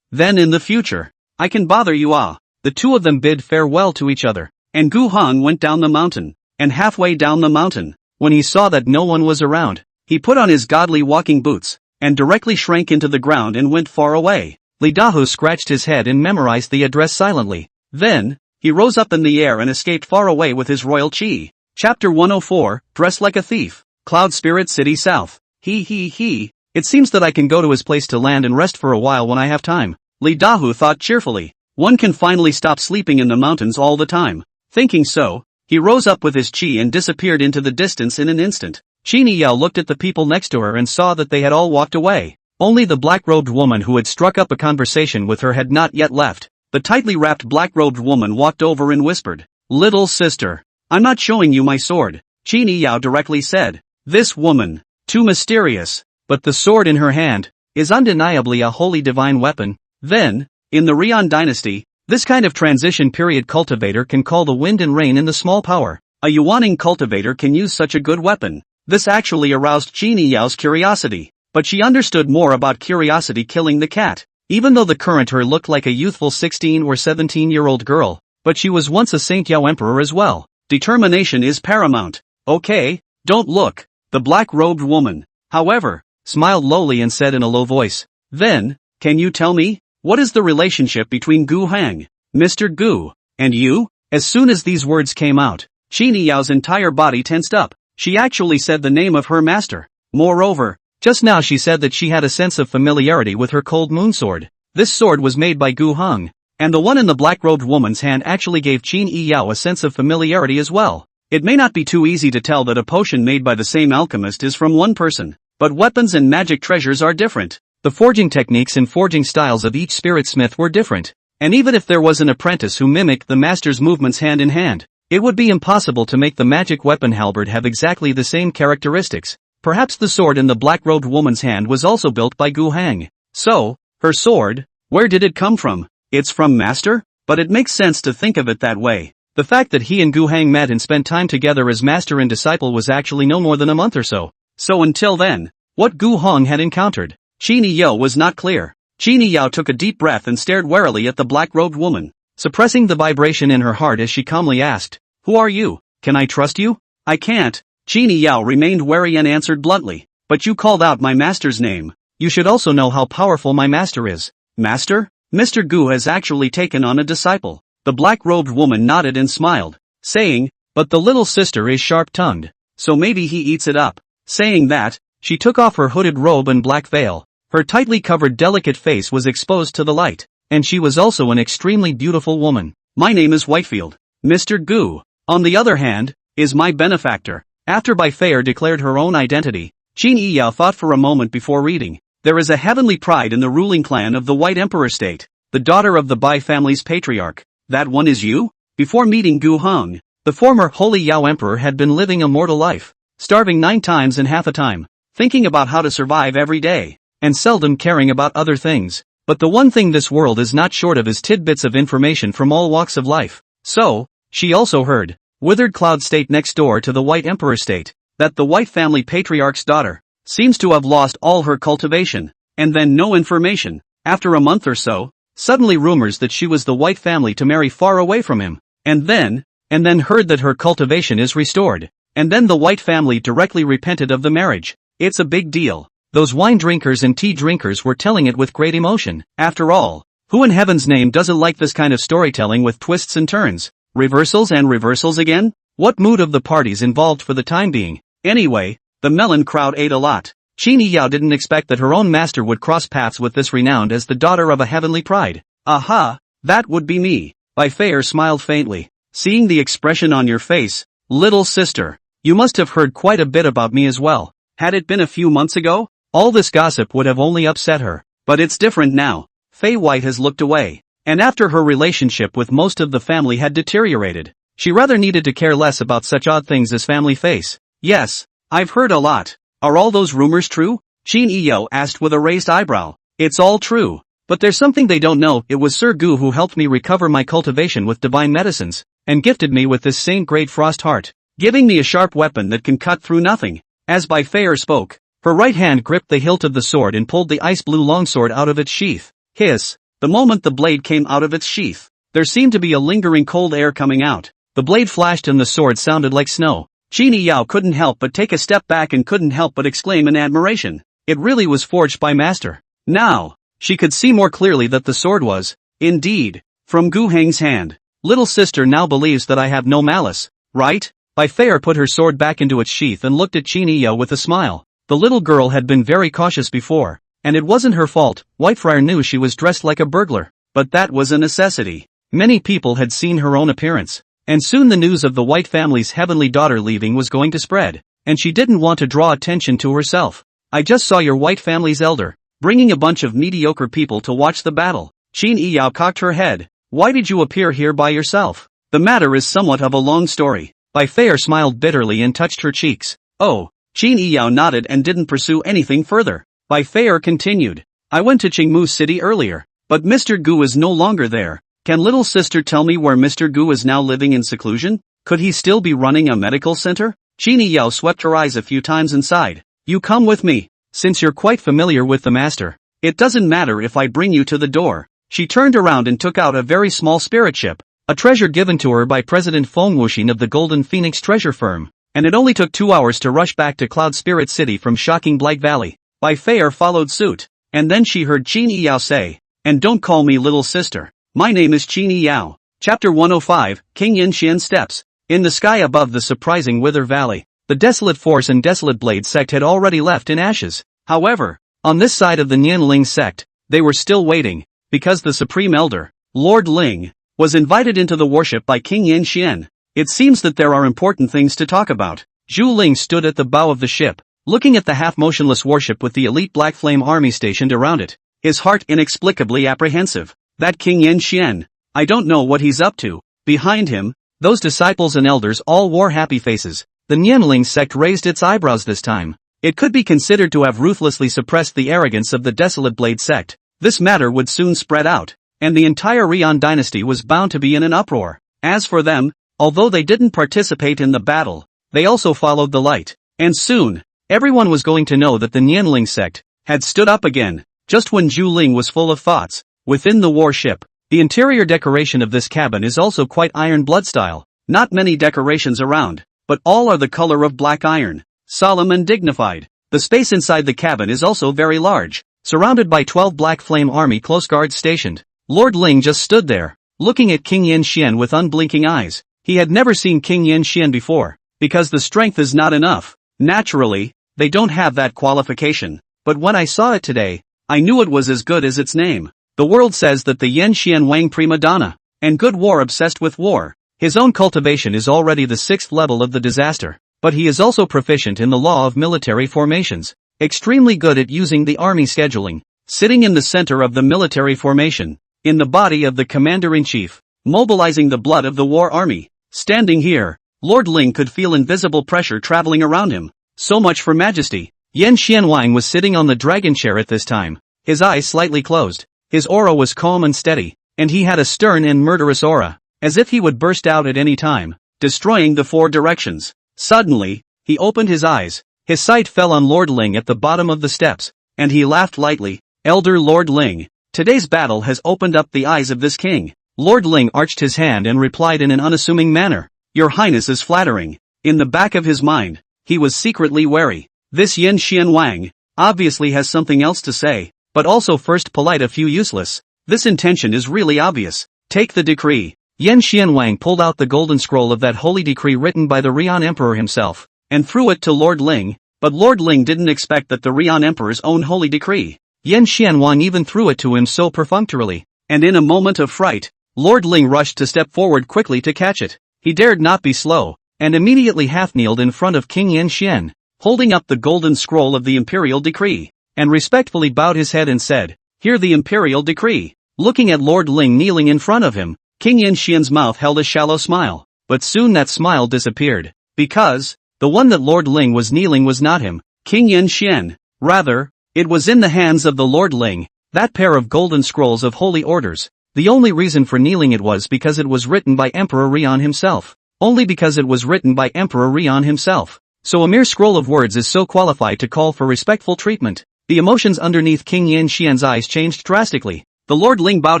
Then in the future, I can bother you The two of them bid farewell to each other, and Gu Hong went down the mountain, and halfway down the mountain, when he saw that no one was around, he put on his godly walking boots, and directly shrank into the ground and went far away. Li Dahu scratched his head and memorized the address silently. Then, he rose up in the air and escaped far away with his royal chi. Chapter 104, Dressed Like a Thief. Cloud Spirit City South. It seems that I can go to his place to land and rest for a while when I have time. Li Dahu thought cheerfully. One can finally stop sleeping in the mountains all the time. Thinking so, he rose up with his chi and disappeared into the distance in an instant. Qini Yao looked at the people next to her and saw that they had all walked away. Only the black-robed woman who had struck up a conversation with her had not yet left. The tightly wrapped black-robed woman walked over and whispered, "Little sister, I'm not showing you my sword," Qini Yao directly said. This woman, too mysterious, but the sword in her hand, is undeniably a wholly divine weapon. Then, in the Rian dynasty, this kind of transition period cultivator can call the wind and rain in the small power. A Yuaning cultivator can use such a good weapon. This actually aroused Qin Yao's curiosity, but she understood more about curiosity killing the cat. Even though the current her looked like a youthful 16 or 17-year-old girl, but she was once a Saint Yao emperor as well. Determination is paramount. Okay, don't look. The black-robed woman, however, smiled lowly and said in a low voice, "Then, can you tell me, what is the relationship between Gu Heng, Mr. Gu, and you?" As soon as these words came out, Qin Yao's entire body tensed up. She actually said the name of her master. Moreover, just now she said that she had a sense of familiarity with her cold moon sword. This sword was made by Gu Heng, and the one in the black-robed woman's hand actually gave Qin Yao a sense of familiarity as well. It may not be too easy to tell that a potion made by the same alchemist is from one person, but weapons and magic treasures are different. The forging techniques and forging styles of each spirit smith were different, and even if there was an apprentice who mimicked the master's movements hand in hand, it would be impossible to make the magic weapon halberd have exactly the same characteristics. Perhaps the sword in the black-robed woman's hand was also built by Gu Heng. So, her sword, where did it come from? It's from master? But it makes sense to think of it that way. The fact that he and Gu Heng met and spent time together as master and disciple was actually no more than a month or so. So until then, what Gu Heng had encountered, Qin Yao was not clear. Qin Yao took a deep breath and stared warily at the black-robed woman, suppressing the vibration in her heart as she calmly asked, "Who are you? Can I trust you?" "I can't." Qin Yao remained wary and answered bluntly, "But you called out my master's name. You should also know how powerful my master is." "Master? Mr. Gu has actually taken on a disciple." The black-robed woman nodded and smiled, saying, "But the little sister is sharp-tongued, so maybe he eats it up." Saying that, she took off her hooded robe and black veil. Her tightly covered delicate face was exposed to the light, and she was also an extremely beautiful woman. "My name is Whitefield. Mr. Gu, on the other hand, is my benefactor." After Bai Feier declared her own identity, Qin Yao thought for a moment before reading. "There is a heavenly pride in the ruling clan of the White Emperor State, the daughter of the Bai family's patriarch. That one is you?" Before meeting Gu Heng, the former Holy Yao Emperor had been living a mortal life, starving 9 times in half a time, thinking about how to survive every day, and seldom caring about other things. But the one thing this world is not short of is tidbits of information from all walks of life. So, she also heard, Withered Cloud State next door to the White Emperor State, that the White family patriarch's daughter seems to have lost all her cultivation, and then no information. After a month or so, suddenly rumors that she was the White family to marry far away from him, and then heard that her cultivation is restored, and then the White family directly repented of the marriage. It's a big deal. Those wine drinkers and tea drinkers were telling it with great emotion. After all, who in heaven's name doesn't like this kind of storytelling with twists and turns? Reversals and reversals again? What mood of the parties involved for the time being? Anyway, the melon crowd ate a lot. Qin Yao didn't expect that her own master would cross paths with this renowned as the daughter of a heavenly pride. "Aha, that would be me." Bai Feier smiled faintly. "Seeing the expression on your face, little sister, you must have heard quite a bit about me as well. Had it been a few months ago, all this gossip would have only upset her. But it's different now." Fei White has looked away, and after her relationship with most of the family had deteriorated, she rather needed to care less about such odd things as family face. "Yes, I've heard a lot. Are all those rumors true?" Qin Yao asked with a raised eyebrow. "It's all true. But there's something they don't know. It was Sir Gu who helped me recover my cultivation with divine medicines, and gifted me with this Saint Great Frost Heart, giving me a sharp weapon that can cut through nothing." As Bai Feier spoke, her right hand gripped the hilt of the sword and pulled the ice blue longsword out of its sheath. Hiss! The moment the blade came out of its sheath, there seemed to be a lingering cold air coming out. The blade flashed and the sword sounded like snow. Qin Yao couldn't help but take a step back and couldn't help but exclaim in admiration. It really was forged by master. Now, she could see more clearly that the sword was, indeed, from Gu Heng's hand. "Little sister now believes that I have no malice, right?" Bai Feier put her sword back into its sheath and looked at Qin Yao with a smile. The little girl had been very cautious before, and it wasn't her fault. Whitefriar knew she was dressed like a burglar, but that was a necessity. Many people had seen her own appearance, and soon the news of the White family's heavenly daughter leaving was going to spread, and she didn't want to draw attention to herself. "I just saw your White family's elder, bringing a bunch of mediocre people to watch the battle." Qin Yao cocked her head. "Why did you appear here by yourself?" "The matter is somewhat of a long story." Bai Feier smiled bitterly and touched her cheeks. "Oh, Qin Yao nodded and didn't pursue anything further. Bai Feier continued. I went to Qingmu City earlier, but Mr. Gu is no longer there. Can little sister tell me where Mr. Gu is now living in seclusion? Could he still be running a medical center? Qin Yao swept her eyes a few times and sighed. You come with me, since you're quite familiar with the master. It doesn't matter if I bring you to the door. She turned around and took out a very small spirit ship, a treasure given to her by President Feng Wuxin of the Golden Phoenix Treasure Firm, and it only took 2 hours to rush back to Cloud Spirit City from shocking Blight Valley. Bai Feier followed suit, and then she heard Qin Yao say, and don't call me little sister. My name is Qin Yao. Chapter 105, King Yin Steps. In the sky above the surprising Wither Valley, the Desolate Force and Desolate Blade sect had already left in ashes. However, on this side of the Nianling sect, they were still waiting, because the Supreme Elder, Lord Ling, was invited into the worship by King Yin Xian. It seems that there are important things to talk about. Zhu Ling stood at the bow of the ship, looking at the half-motionless warship with the elite Black Flame army stationed around it, his heart inexplicably apprehensive. That King Yin Xian, I don't know what he's up to. Behind him, those disciples and elders all wore happy faces. The Nianling sect raised its eyebrows this time. It could be considered to have ruthlessly suppressed the arrogance of the Desolate Blade sect. This matter would soon spread out, and the entire Rian dynasty was bound to be in an uproar. As for them, although they didn't participate in the battle, they also followed the light. And soon, everyone was going to know that the Nianling sect had stood up again. Just when Zhu Ling was full of thoughts, within the warship, the interior decoration of this cabin is also quite iron blood style. Not many decorations around, but all are the color of black iron, solemn and dignified. The space inside the cabin is also very large, surrounded by 12 Black Flame army close guards stationed. Lord Ling just stood there, looking at King Yin Xian with unblinking eyes. He had never seen King Yin Xian before, because the strength is not enough. Naturally, they don't have that qualification. But when I saw it today, I knew it was as good as its name. The world says that the Yin Xian Wang prima donna, and good war obsessed with war. His own cultivation is already the 6th level of the disaster, but he is also proficient in the law of military formations, extremely good at using the army scheduling, sitting in the center of the military formation, in the body of the commander-in-chief, mobilizing the blood of the war army. Standing here, Lord Ling could feel invisible pressure traveling around him. So much for majesty. Yin Xianwang was sitting on the dragon chair at this time, his eyes slightly closed. His aura was calm and steady, and he had a stern and murderous aura, as if he would burst out at any time, destroying the 4 directions. Suddenly, he opened his eyes, his sight fell on Lord Ling at the bottom of the steps, and he laughed lightly. Elder Lord Ling, today's battle has opened up the eyes of this king. Lord Ling arched his hand and replied in an unassuming manner. Your Highness is flattering. In the back of his mind, he was secretly wary. This Yin Xianwang obviously has something else to say, but also first polite a few useless. This intention is really obvious. Take the decree. Yin Xianwang pulled out the golden scroll of that holy decree written by the Rian Emperor himself, and threw it to Lord Ling, but Lord Ling didn't expect that the Rian Emperor's own holy decree. Yin Xianwang even threw it to him so perfunctorily, and in a moment of fright, Lord Ling rushed to step forward quickly to catch it. He dared not be slow, and immediately half-kneeled in front of King Yin Xian, holding up the golden scroll of the imperial decree, and respectfully bowed his head and said, Hear the imperial decree. Looking at Lord Ling kneeling in front of him, King Yin Xian's mouth held a shallow smile, but soon that smile disappeared, because the one that Lord Ling was kneeling was not him, King Yin Xian. Rather, it was in the hands of the Lord Ling, that pair of golden scrolls of holy orders. The only reason for kneeling it was because it was written by Emperor Rian himself. Only because it was written by Emperor Rian himself. So a mere scroll of words is so qualified to call for respectful treatment. The emotions underneath King Yin Xian's eyes changed drastically. The Lord Ling bowed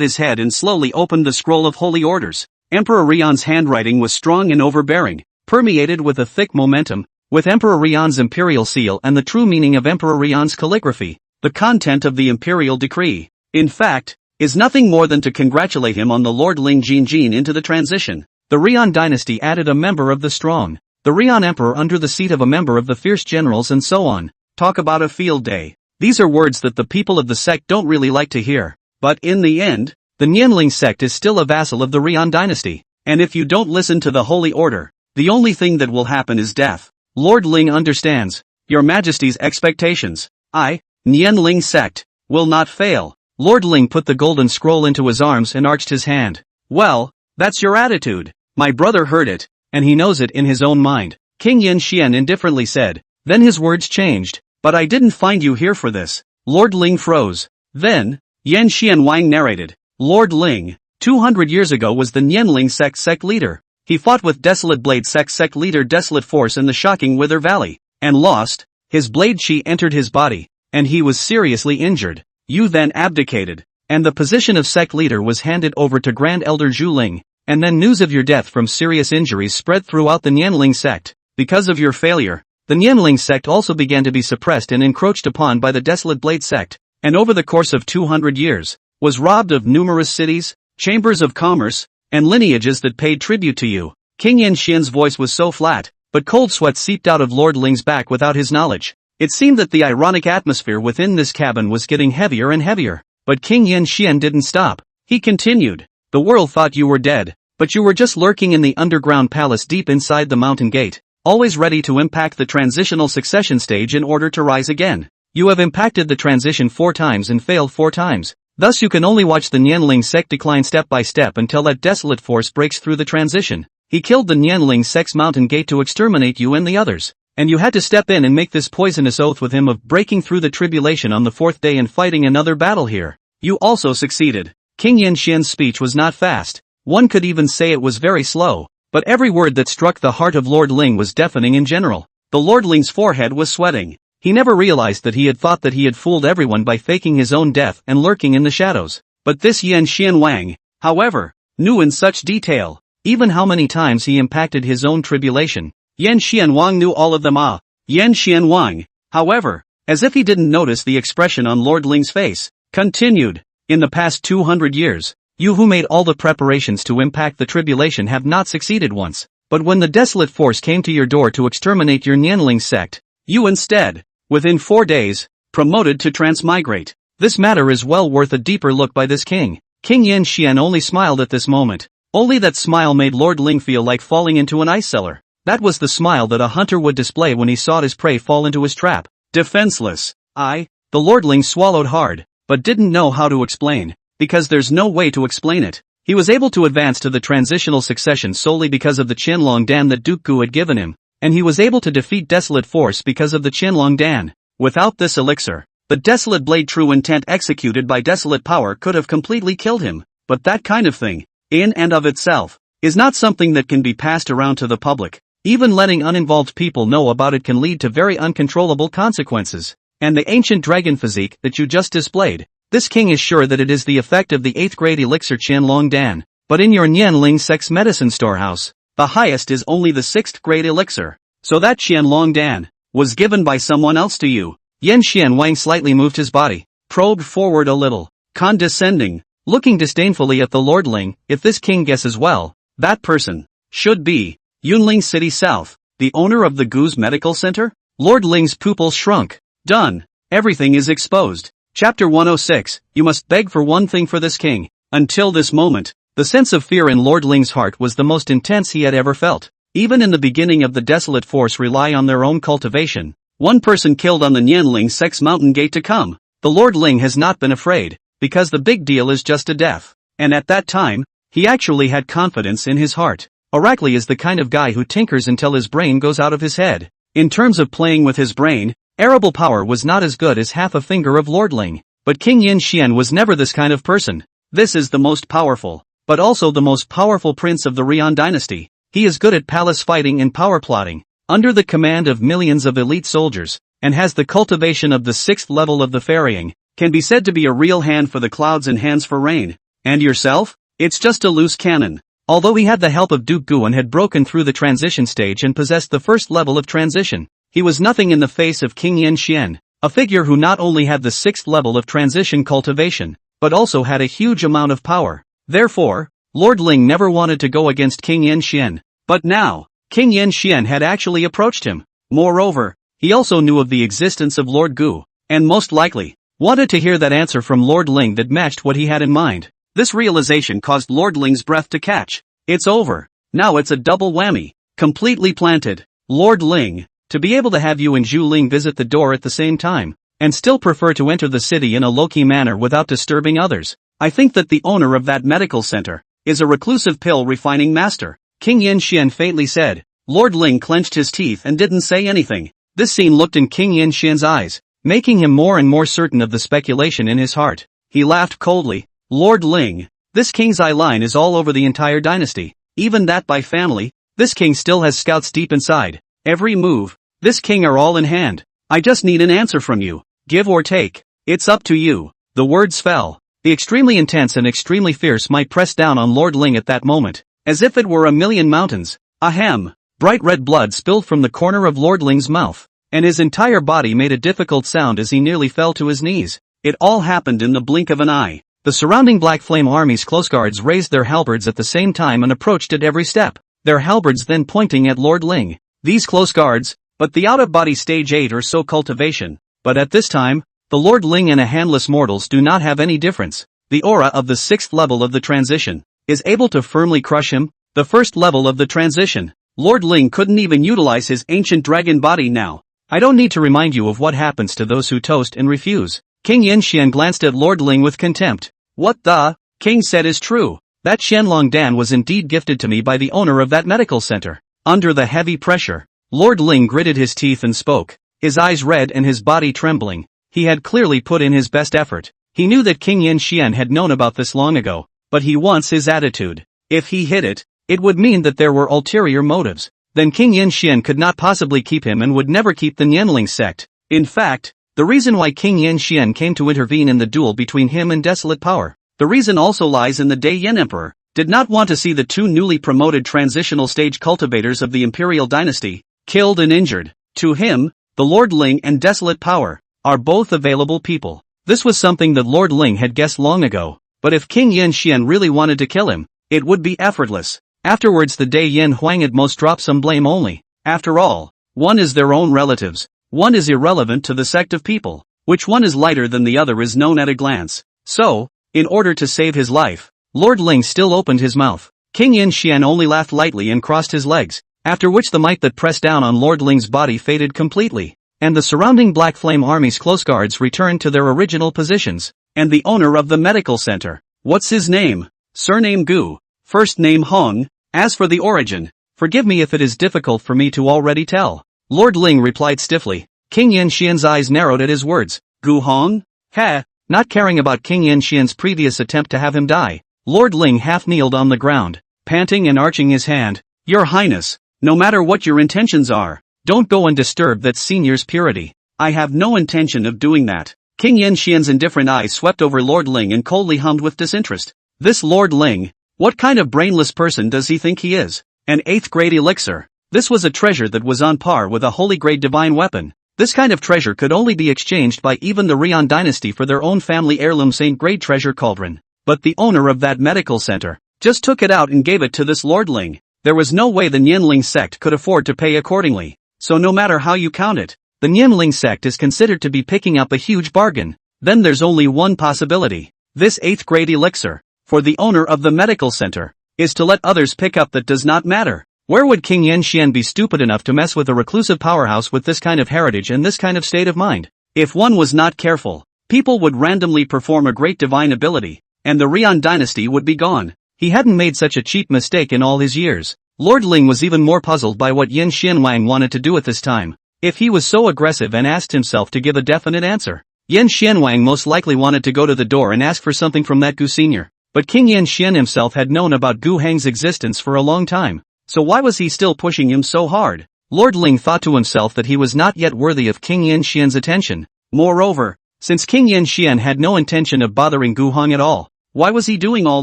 his head and slowly opened the scroll of holy orders. Emperor Rian's handwriting was strong and overbearing, permeated with a thick momentum, with Emperor Rian's imperial seal and the true meaning of Emperor Rian's calligraphy. The content of the imperial decree, in fact, is nothing more than to congratulate him on the Lord Ling Jinjin into the transition. The Rian dynasty added a member of the strong, the Rian emperor under the seat of a member of the fierce generals and so on. Talk about a field day. These are words that the people of the sect don't really like to hear. But in the end, the Nianling sect is still a vassal of the Rian dynasty. And if you don't listen to the holy order, the only thing that will happen is death. Lord Ling understands your majesty's expectations. Nianling sect, will not fail. Lord Ling put the golden scroll into his arms and arched his hand. Well, that's your attitude. My brother heard it, and he knows it in his own mind. King Yin Xian indifferently said, Then his words changed. But I didn't find you here for this. Lord Ling froze. Then, Yan Xianwang narrated. Lord Ling, 200 years ago was the Nianling sect leader. He fought with Desolate Blade sect leader Desolate Force in the shocking Wither Valley, and lost. His blade chi entered his body, and he was seriously injured. You then abdicated, and the position of sect leader was handed over to Grand Elder Zhu Ling, and then news of your death from serious injuries spread throughout the Nianling sect. Because of your failure, the Nianling sect also began to be suppressed and encroached upon by the Desolate Blade sect, and over the course of 200 years, was robbed of numerous cities, chambers of commerce, and lineages that paid tribute to you. King Yanxian's voice was so flat, but cold sweat seeped out of Lord Ling's back without his knowledge. It seemed that the ironic atmosphere within this cabin was getting heavier and heavier. But King Yanxian didn't stop. He continued. The world thought you were dead, but you were just lurking in the underground palace deep inside the mountain gate, always ready to impact the transitional succession stage in order to rise again. You have impacted the transition 4 times and failed 4 times. Thus you can only watch the Nianling sect decline step by step until that desolate force breaks through the transition. He killed the Nianling sect's mountain gate to exterminate you and the others, and you had to step in and make this poisonous oath with him of breaking through the tribulation on the 4th day and fighting another battle here. You also succeeded. King Yanxian's speech was not fast. One could even say it was very slow, but every word that struck the heart of Lord Ling was deafening in general. The Lord Ling's forehead was sweating. He never realized that he had thought that he had fooled everyone by faking his own death and lurking in the shadows. But this Yan Xianwang, however, knew in such detail, even how many times he impacted his own tribulation. Yan Xianwang knew all of them. Yan Xianwang, however, as if he didn't notice the expression on Lord Ling's face, continued. In the past 200 years, you who made all the preparations to impact the tribulation have not succeeded once. But when the desolate force came to your door to exterminate your Nianling sect, you instead, within 4 days, promoted to transmigrate. This matter is well worth a deeper look by this king. King Yanxian only smiled at this moment. Only that smile made Lord Ling feel like falling into an ice cellar. That was the smile that a hunter would display when he saw his prey fall into his trap. Defenseless. The Lord Ling swallowed hard, but didn't know how to explain, because there's no way to explain it. He was able to advance to the transitional succession solely because of the Qianlong Dan that Duke Gu had given him, and he was able to defeat Desolate Force because of the Qianlong Dan. Without this elixir, the Desolate Blade true intent executed by Desolate Power could have completely killed him. But that kind of thing, in and of itself, is not something that can be passed around to the public. Even letting uninvolved people know about it can lead to very uncontrollable consequences. And the ancient dragon physique that you just displayed, this king is sure that it is the effect of the 8th grade elixir Qianlong Dan. But in your Nianling sect's medicine storehouse, the highest is only the 6th grade elixir. So that Qianlong Dan was given by someone else to you. Yan Xianwang slightly moved his body, probed forward a little, condescending, looking disdainfully at the Lord Ling. If this king guesses well, that person should be Yunling City South, the owner of the Gu's Medical Center? Lord Ling's pupils shrunk. Done. Everything is exposed. Chapter 106. You must beg for one thing for this king. Until this moment, the sense of fear in Lord Ling's heart was the most intense he had ever felt. Even in the beginning of the Desolate Force rely on their own cultivation. One person killed on the Nianling sect's mountain gate to come. The Lord Ling has not been afraid, because the big deal is just a death. And at that time, he actually had confidence in his heart. Orakli is the kind of guy who tinkers until his brain goes out of his head. In terms of playing with his brain, arable power was not as good as half a finger of Lord Ling. But King Yanxian was never this kind of person. This is the most powerful, but also the most powerful prince of the Rian dynasty. He is good at palace fighting and power plotting, under the command of millions of elite soldiers, and has the cultivation of the 6th level of the ferrying, can be said to be a real hand for the clouds and hands for rain. And yourself? It's just a loose cannon. Although he had the help of Duke Gu and had broken through the transition stage and possessed the 1st level of transition, he was nothing in the face of King Yanxian, a figure who not only had the 6th level of transition cultivation, but also had a huge amount of power. Therefore, Lord Ling never wanted to go against King Yanxian. But now, King Yanxian had actually approached him. Moreover, he also knew of the existence of Lord Gu, and most likely, wanted to hear that answer from Lord Ling that matched what he had in mind. This realization caused Lord Ling's breath to catch. It's over. Now it's a double whammy. Completely planted. Lord Ling, to be able to have you and Zhu Ling visit the door at the same time, and still prefer to enter the city in a low-key manner without disturbing others. I think that the owner of that medical center is a reclusive pill refining master. King Yanxian faintly said. Lord Ling clenched his teeth and didn't say anything. This scene looked in King Yin-xian's eyes, making him more and more certain of the speculation in his heart. He laughed coldly. Lord Ling, this king's eye line is all over the entire dynasty. Even that by family, this king still has scouts deep inside. Every move, this king are all in hand. I just need an answer from you. Give or take. It's up to you. The words fell. The extremely intense and extremely fierce might press down on Lord Ling at that moment, as if it were a million mountains. Ahem. Bright red blood spilled from the corner of Lord Ling's mouth, and his entire body made a difficult sound as he nearly fell to his knees. It all happened in the blink of an eye. The surrounding Black Flame Army's close guards raised their halberds at the same time and approached at every step, their halberds then pointing at Lord Ling. These close guards, but the out-of-body stage 8 or so cultivation. But at this time, the Lord Ling and a handless mortals do not have any difference. The aura of the 6th level of the transition is able to firmly crush him. The 1st level of the transition, Lord Ling couldn't even utilize his ancient dragon body now. I don't need to remind you of what happens to those who toast and refuse. King Yin-xian glanced at Lord Ling with contempt. What the? King said is true. That Shenlong Dan was indeed gifted to me by the owner of that medical center. Under the heavy pressure, Lord Ling gritted his teeth and spoke, his eyes red and his body trembling. He had clearly put in his best effort. He knew that King Yin-xian had known about this long ago, but he wants his attitude. If he hid it, it would mean that there were ulterior motives. Then King Yin-xian could not possibly keep him and would never keep the Nianling sect. In fact, the reason why King Yin-xian came to intervene in the duel between him and Desolate Power, the reason also lies in the Day Yin Emperor, did not want to see the two newly promoted transitional stage cultivators of the Imperial Dynasty killed and injured. To him, the Lord Ling and Desolate Power are both available people. This was something that Lord Ling had guessed long ago, but if King Yin-xian really wanted to kill him, it would be effortless. Afterwards the Day Yin Huang at most dropped some blame only. After all, one is their own relatives. One is irrelevant to the sect of people. Which one is lighter than the other is known at a glance. So, in order to save his life, Lord Ling still opened his mouth. King Yin-xian only laughed lightly and crossed his legs, after which the might that pressed down on Lord Ling's body faded completely, and the surrounding Black Flame Army's close guards returned to their original positions. And the owner of the medical center, what's his name? Surname Gu, first name Heng. As for the origin, forgive me if it is difficult for me to already tell. Lord Ling replied stiffly. King Yin-xian's eyes narrowed at his words. Gu Heng? Heh. Not caring about King Yin-xian's previous attempt to have him die, Lord Ling half-kneeled on the ground, panting and arching his hand. Your Highness, no matter what your intentions are, don't go and disturb that senior's purity. I have no intention of doing that. King Yin-xian's indifferent eyes swept over Lord Ling and coldly hummed with disinterest. This Lord Ling, what kind of brainless person does he think he is? An 8th grade elixir. This was a treasure that was on par with a holy grade divine weapon. This kind of treasure could only be exchanged by even the Rian dynasty for their own family heirloom Saint grade treasure cauldron. But the owner of that medical center just took it out and gave it to this Lord Ling. There was no way the Nianling sect could afford to pay accordingly. So no matter how you count it, the Nianling sect is considered to be picking up a huge bargain. Then there's only one possibility. This 8th grade elixir, for the owner of the medical center, is to let others pick up. That does not matter. Where would King Yin-xian be stupid enough to mess with a reclusive powerhouse with this kind of heritage and this kind of state of mind? If one was not careful, people would randomly perform a great divine ability, and the Rian dynasty would be gone. He hadn't made such a cheap mistake in all his years. Lord Ling was even more puzzled by what Yin Xianwang wanted to do at this time. If he was so aggressive and asked himself to give a definite answer, Yin Xianwang most likely wanted to go to the door and ask for something from that Gu senior. But King Yin Xian himself had known about Gu Heng's existence for a long time. So why was he still pushing him so hard? Lord Ling thought to himself that he was not yet worthy of King Yin Xian's attention. Moreover, since King Yin Xian had no intention of bothering Gu Heng at all, why was he doing all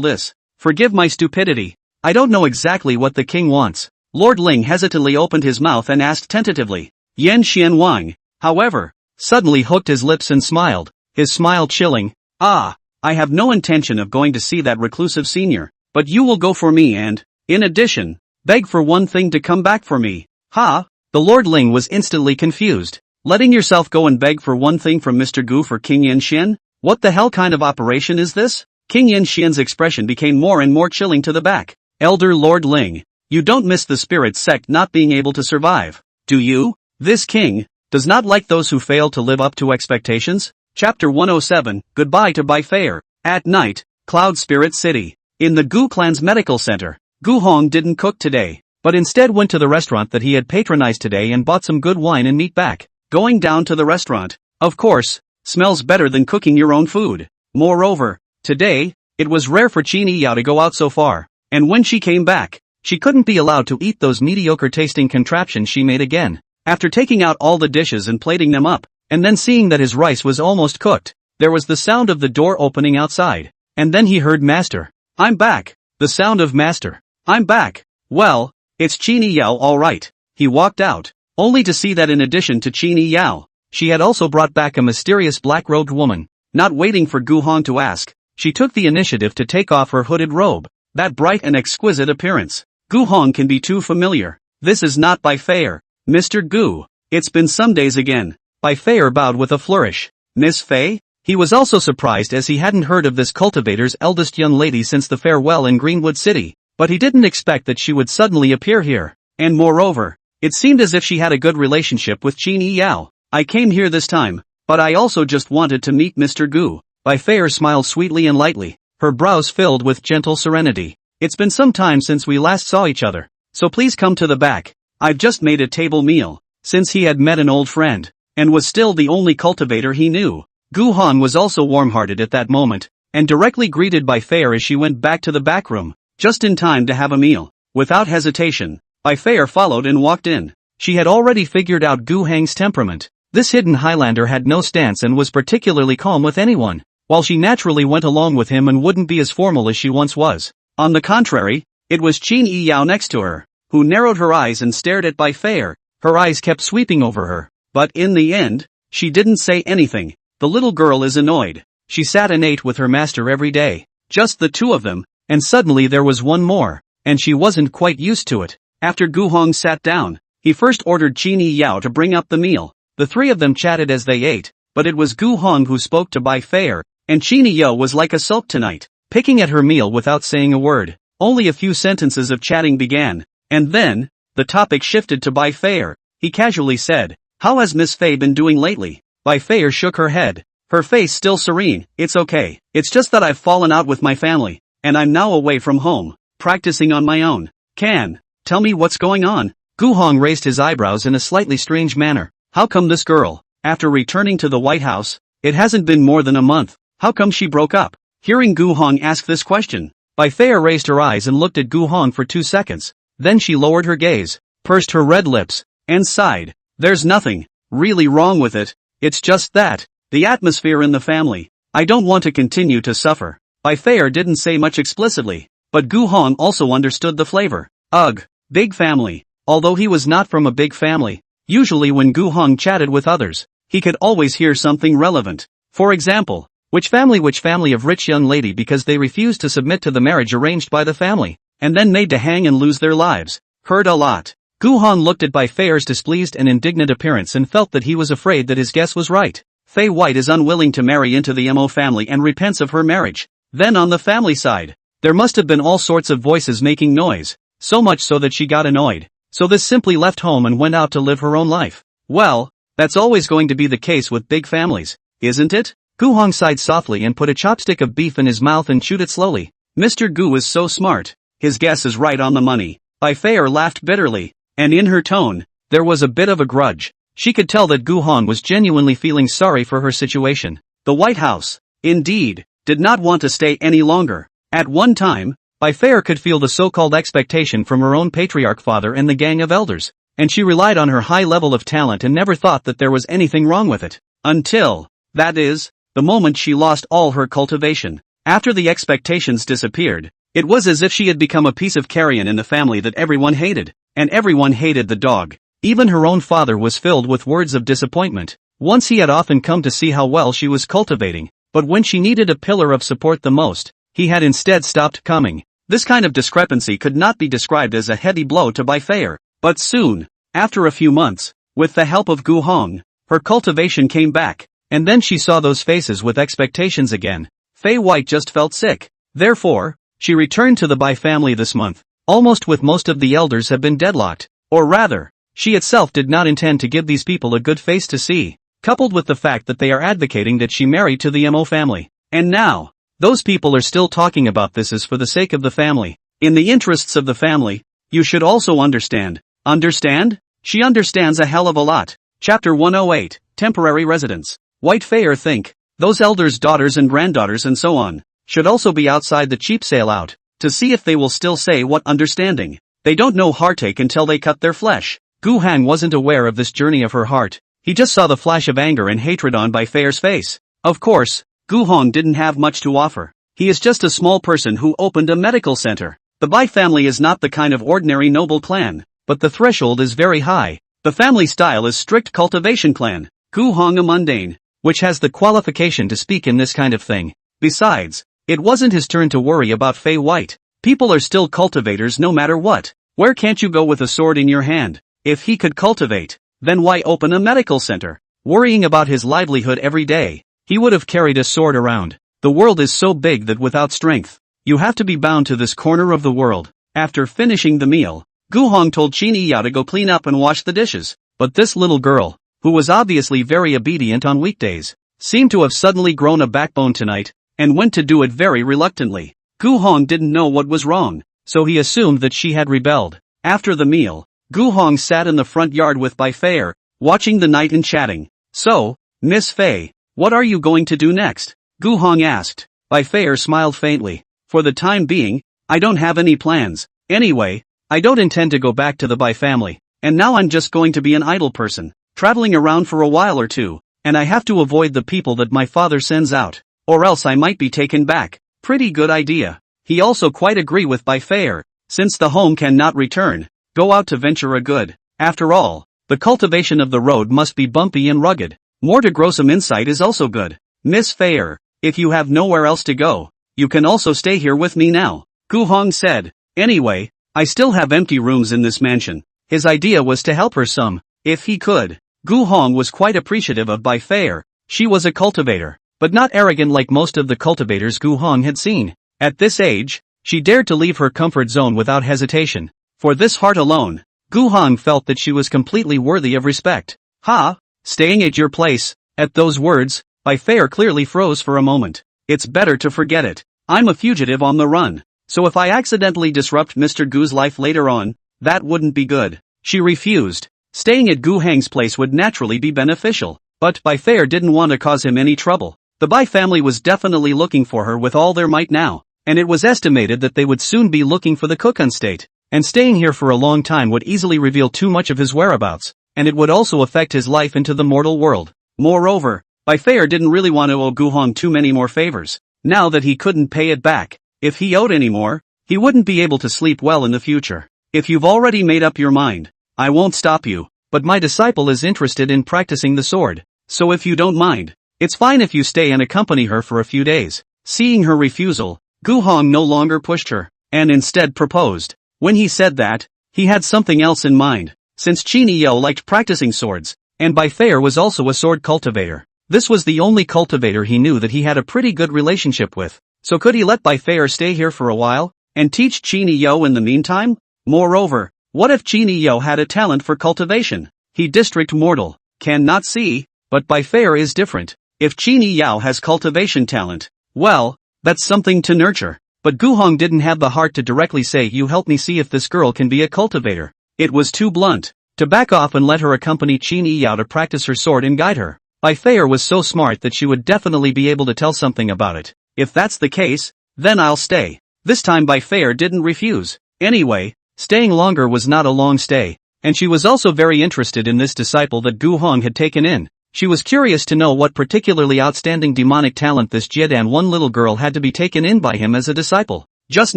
this? Forgive my stupidity. I don't know exactly what the king wants. Lord Ling hesitantly opened his mouth and asked tentatively. Yin Xianwang, however, suddenly hooked his lips and smiled, his smile chilling. I have no intention of going to see that reclusive senior, but you will go for me and, in addition, beg for one thing to come back for me. Ha? The Lord Ling was instantly confused. Letting yourself go and beg for one thing from Mr. Gu for King Yin Xian? What the hell kind of operation is this? King Yin Xian's expression became more and more chilling to the back. Elder Lord Ling, you don't miss the spirit sect not being able to survive, do you? This king does not like those who fail to live up to expectations. Chapter 107, Goodbye to Bai Fair. At night, Cloud Spirit City. In the Gu clan's medical center, Gu Hong didn't cook today. but instead went to the restaurant that he had patronized today and bought some good wine and meat back. Going down to the restaurant, of course, smells better than cooking your own food. Moreover, today, it was rare for Chini Yao to go out so far, and when she came back, she couldn't be allowed to eat those mediocre-tasting contraptions she made again. After taking out all the dishes and plating them up, and then seeing that his rice was almost cooked, there was the sound of the door opening outside, and then he heard Master. "I'm back." The sound of Master. "I'm back." Well, it's Chini Yao all right. He walked out, only to see that in addition to Chini Yao, she had also brought back a mysterious black-robed woman. Not waiting for Gu Hong to ask, she took the initiative to take off her hooded robe. That bright and exquisite appearance. Gu Hong can be too familiar. This is not Bai Fei. Mr. Gu. It's been some days again. Bai Fei bowed with a flourish. Miss Fei? He was also surprised as he hadn't heard of this cultivator's eldest young lady since the farewell in Greenwood City, but he didn't expect that she would suddenly appear here. And moreover, it seemed as if she had a good relationship with Chini Yao. "I came here this time, but I also just wanted to meet Mr. Gu." Bai Fei smiled sweetly and lightly, her brows filled with gentle serenity. "It's been some time since we last saw each other, so please come to the back. I've just made a table meal." Since he had met an old friend, and was still the only cultivator he knew, Gu Han was also warm-hearted at that moment, and directly greeted Bai Fei as she went back to the back room, just in time to have a meal. Without hesitation, Bai Fei followed and walked in. She had already figured out Gu Heng's temperament. This hidden Highlander had no stance and was particularly calm with anyone, while she naturally went along with him and wouldn't be as formal as she once was. On the contrary, it was Qin Yi Yao next to her, who narrowed her eyes and stared at Bai Fei. Her eyes kept sweeping over her, but in the end, she didn't say anything. The little girl is annoyed. She sat and ate with her master every day, just the two of them, and suddenly there was one more, and she wasn't quite used to it. After Gu Hong sat down, he first ordered Qin Yi Yao to bring up the meal. The three of them chatted as they ate, but it was Gu Hong who spoke to Bai Fei, and Qin Yi Yao was like a sulk tonight, picking at her meal without saying a word. Only a few sentences of chatting began, and then, the topic shifted to Bai Fei. He casually said, "How has Miss Fei been doing lately?" Bai Fei shook her head, her face still serene. "It's okay. It's just that I've fallen out with my family, and I'm now away from home, practicing on my own." "Can tell me what's going on?" Gu Hong raised his eyebrows in a slightly strange manner. "How come this girl, after returning to the White House, it hasn't been more than a month, how come she broke up?" Hearing Gu Hong ask this question, Bai Fei raised her eyes and looked at Gu Hong for 2 seconds, then she lowered her gaze, pursed her red lips, and sighed. "There's nothing really wrong with it, it's just that, the atmosphere in the family, I don't want to continue to suffer." Bai Fei didn't say much explicitly, but Gu Hong also understood the flavor. Ugh, big family. Although he was not from a big family, usually when Gu Hong chatted with others, he could always hear something relevant. For example, which family of rich young lady because they refused to submit to the marriage arranged by the family, and then made to hang and lose their lives. Heard a lot. Gu Hong looked at Bai Fei's displeased and indignant appearance and felt that he was afraid that his guess was right. Fei White is unwilling to marry into the Mo family and repents of her marriage. Then on the family side, there must have been all sorts of voices making noise, so much so that she got annoyed. So this simply left home and went out to live her own life. Well, that's always going to be the case with big families, isn't it? Gu Hong sighed softly and put a chopstick of beef in his mouth and chewed it slowly. Mr. Gu is so smart. His guess is right on the money. Bai Fei laughed bitterly, and in her tone, there was a bit of a grudge. She could tell that Gu Hong was genuinely feeling sorry for her situation. The White House, indeed, did not want to stay any longer. At one time, Bai Fei could feel the so-called expectation from her own patriarch father and the gang of elders, and she relied on her high level of talent and never thought that there was anything wrong with it. Until, that is, the moment she lost all her cultivation. After the expectations disappeared, it was as if she had become a piece of carrion in the family that everyone hated, and everyone hated the dog. Even her own father was filled with words of disappointment. Once he had often come to see how well she was cultivating, but when she needed a pillar of support the most, he had instead stopped coming. This kind of discrepancy could not be described as a heavy blow to Bai Fei, but soon, after a few months, with the help of Gu Hong, her cultivation came back, and then she saw those faces with expectations again. Fei White just felt sick. Therefore, she returned to the Bai family this month, almost with most of the elders have been deadlocked, or rather, she itself did not intend to give these people a good face to see, coupled with the fact that they are advocating that she marry to the Mo family. And now, those people are still talking about this as for the sake of the family. In the interests of the family, You should also understand. Understand? She understands a hell of a lot. Chapter 108, Temporary Residence. White Fair think. Those elders' daughters and granddaughters and so on, should also be outside the cheap sale out, to see if they will still say what understanding. They don't know heartache until they cut their flesh. Gu Hang wasn't aware of this journey of her heart. He just saw the flash of anger and hatred on Bai Fair's face. Of course, Gu Hong didn't have much to offer. He is just a small person who opened a medical center. The Bai family is not the kind of ordinary noble clan, but the threshold is very high. The family style is strict cultivation clan. Gu Hong a mundane, which has the qualification to speak in this kind of thing. Besides, it wasn't his turn to worry about Fei White. People are still cultivators no matter what. Where can't you go with a sword in your hand? If he could cultivate, then why open a medical center? Worrying about his livelihood every day, he would have carried a sword around. The world is so big that without strength, you have to be bound to this corner of the world. After finishing the meal, Gu Hong told Qin Yao to go clean up and wash the dishes. But this little girl, who was obviously very obedient on weekdays, seemed to have suddenly grown a backbone tonight, and went to do it very reluctantly. Gu Hong didn't know what was wrong, so he assumed that she had rebelled. After the meal, Gu Hong sat in the front yard with Bai Fair, watching the night and chatting. So, Miss Fei, what are you going to do next? Gu Hong asked. Bai Fair smiled faintly. For the time being, I don't have any plans. Anyway, I don't intend to go back to the Bai family, and now I'm just going to be an idle person, traveling around for a while or two, and I have to avoid the people that my father sends out, or else I might be taken back. Pretty good idea. He also quite agree with Bai Fair, since the home cannot return, go out to venture a good. After all, the cultivation of the road must be bumpy and rugged. More to grow some insight is also good. Miss Fair, if you have nowhere else to go, you can also stay here with me now, Gu Hong said. Anyway, I still have empty rooms in this mansion. His idea was to help her some, if he could. Gu Hong was quite appreciative of Bai Fair. She was a cultivator, but not arrogant like most of the cultivators Gu Hong had seen. At this age, she dared to leave her comfort zone without hesitation. For this heart alone, Gu Hong felt that she was completely worthy of respect. Ha! Staying at your place? At those words, Bai Fair clearly froze for a moment. It's better to forget it. I'm a fugitive on the run, so if I accidentally disrupt Mr. Gu's life later on, that wouldn't be good. She refused. Staying at Gu Hang's place would naturally be beneficial, but Bai Fair didn't want to cause him any trouble. The Bai family was definitely looking for her with all their might now, and it was estimated that they would soon be looking for the Kokun state, and staying here for a long time would easily reveal too much of his whereabouts, and it would also affect his life into the mortal world. Moreover, Bai Fair didn't really want to owe Gu Hong too many more favors, now that he couldn't pay it back. If he owed any more, he wouldn't be able to sleep well in the future. If you've already made up your mind, I won't stop you, but my disciple is interested in practicing the sword, so if you don't mind, it's fine if you stay and accompany her for a few days. Seeing her refusal, Gu Hong no longer pushed her, and instead proposed. When he said that, he had something else in mind, since Qin Yao liked practicing swords, and Bai Fair was also a sword cultivator. This was the only cultivator he knew that he had a pretty good relationship with, so could he let Bai Fair stay here for a while, and teach Qin Yao in the meantime? Moreover, what if Qin Yao had a talent for cultivation? He district mortal, cannot see, but Bai Fair is different. If Qin Yao has cultivation talent, well, that's something to nurture. But Gu Hong didn't have the heart to directly say, you help me see if this girl can be a cultivator. It was too blunt. To back off and let her accompany Qin Yao to practice her sword and guide her. Bai Fair was so smart that she would definitely be able to tell something about it. If that's the case, then I'll stay. This time Bai Fair didn't refuse. Anyway, staying longer was not a long stay, and she was also very interested in this disciple that Gu Hong had taken in. She was curious to know what particularly outstanding demonic talent this Jiedan one little girl had to be taken in by him as a disciple. Just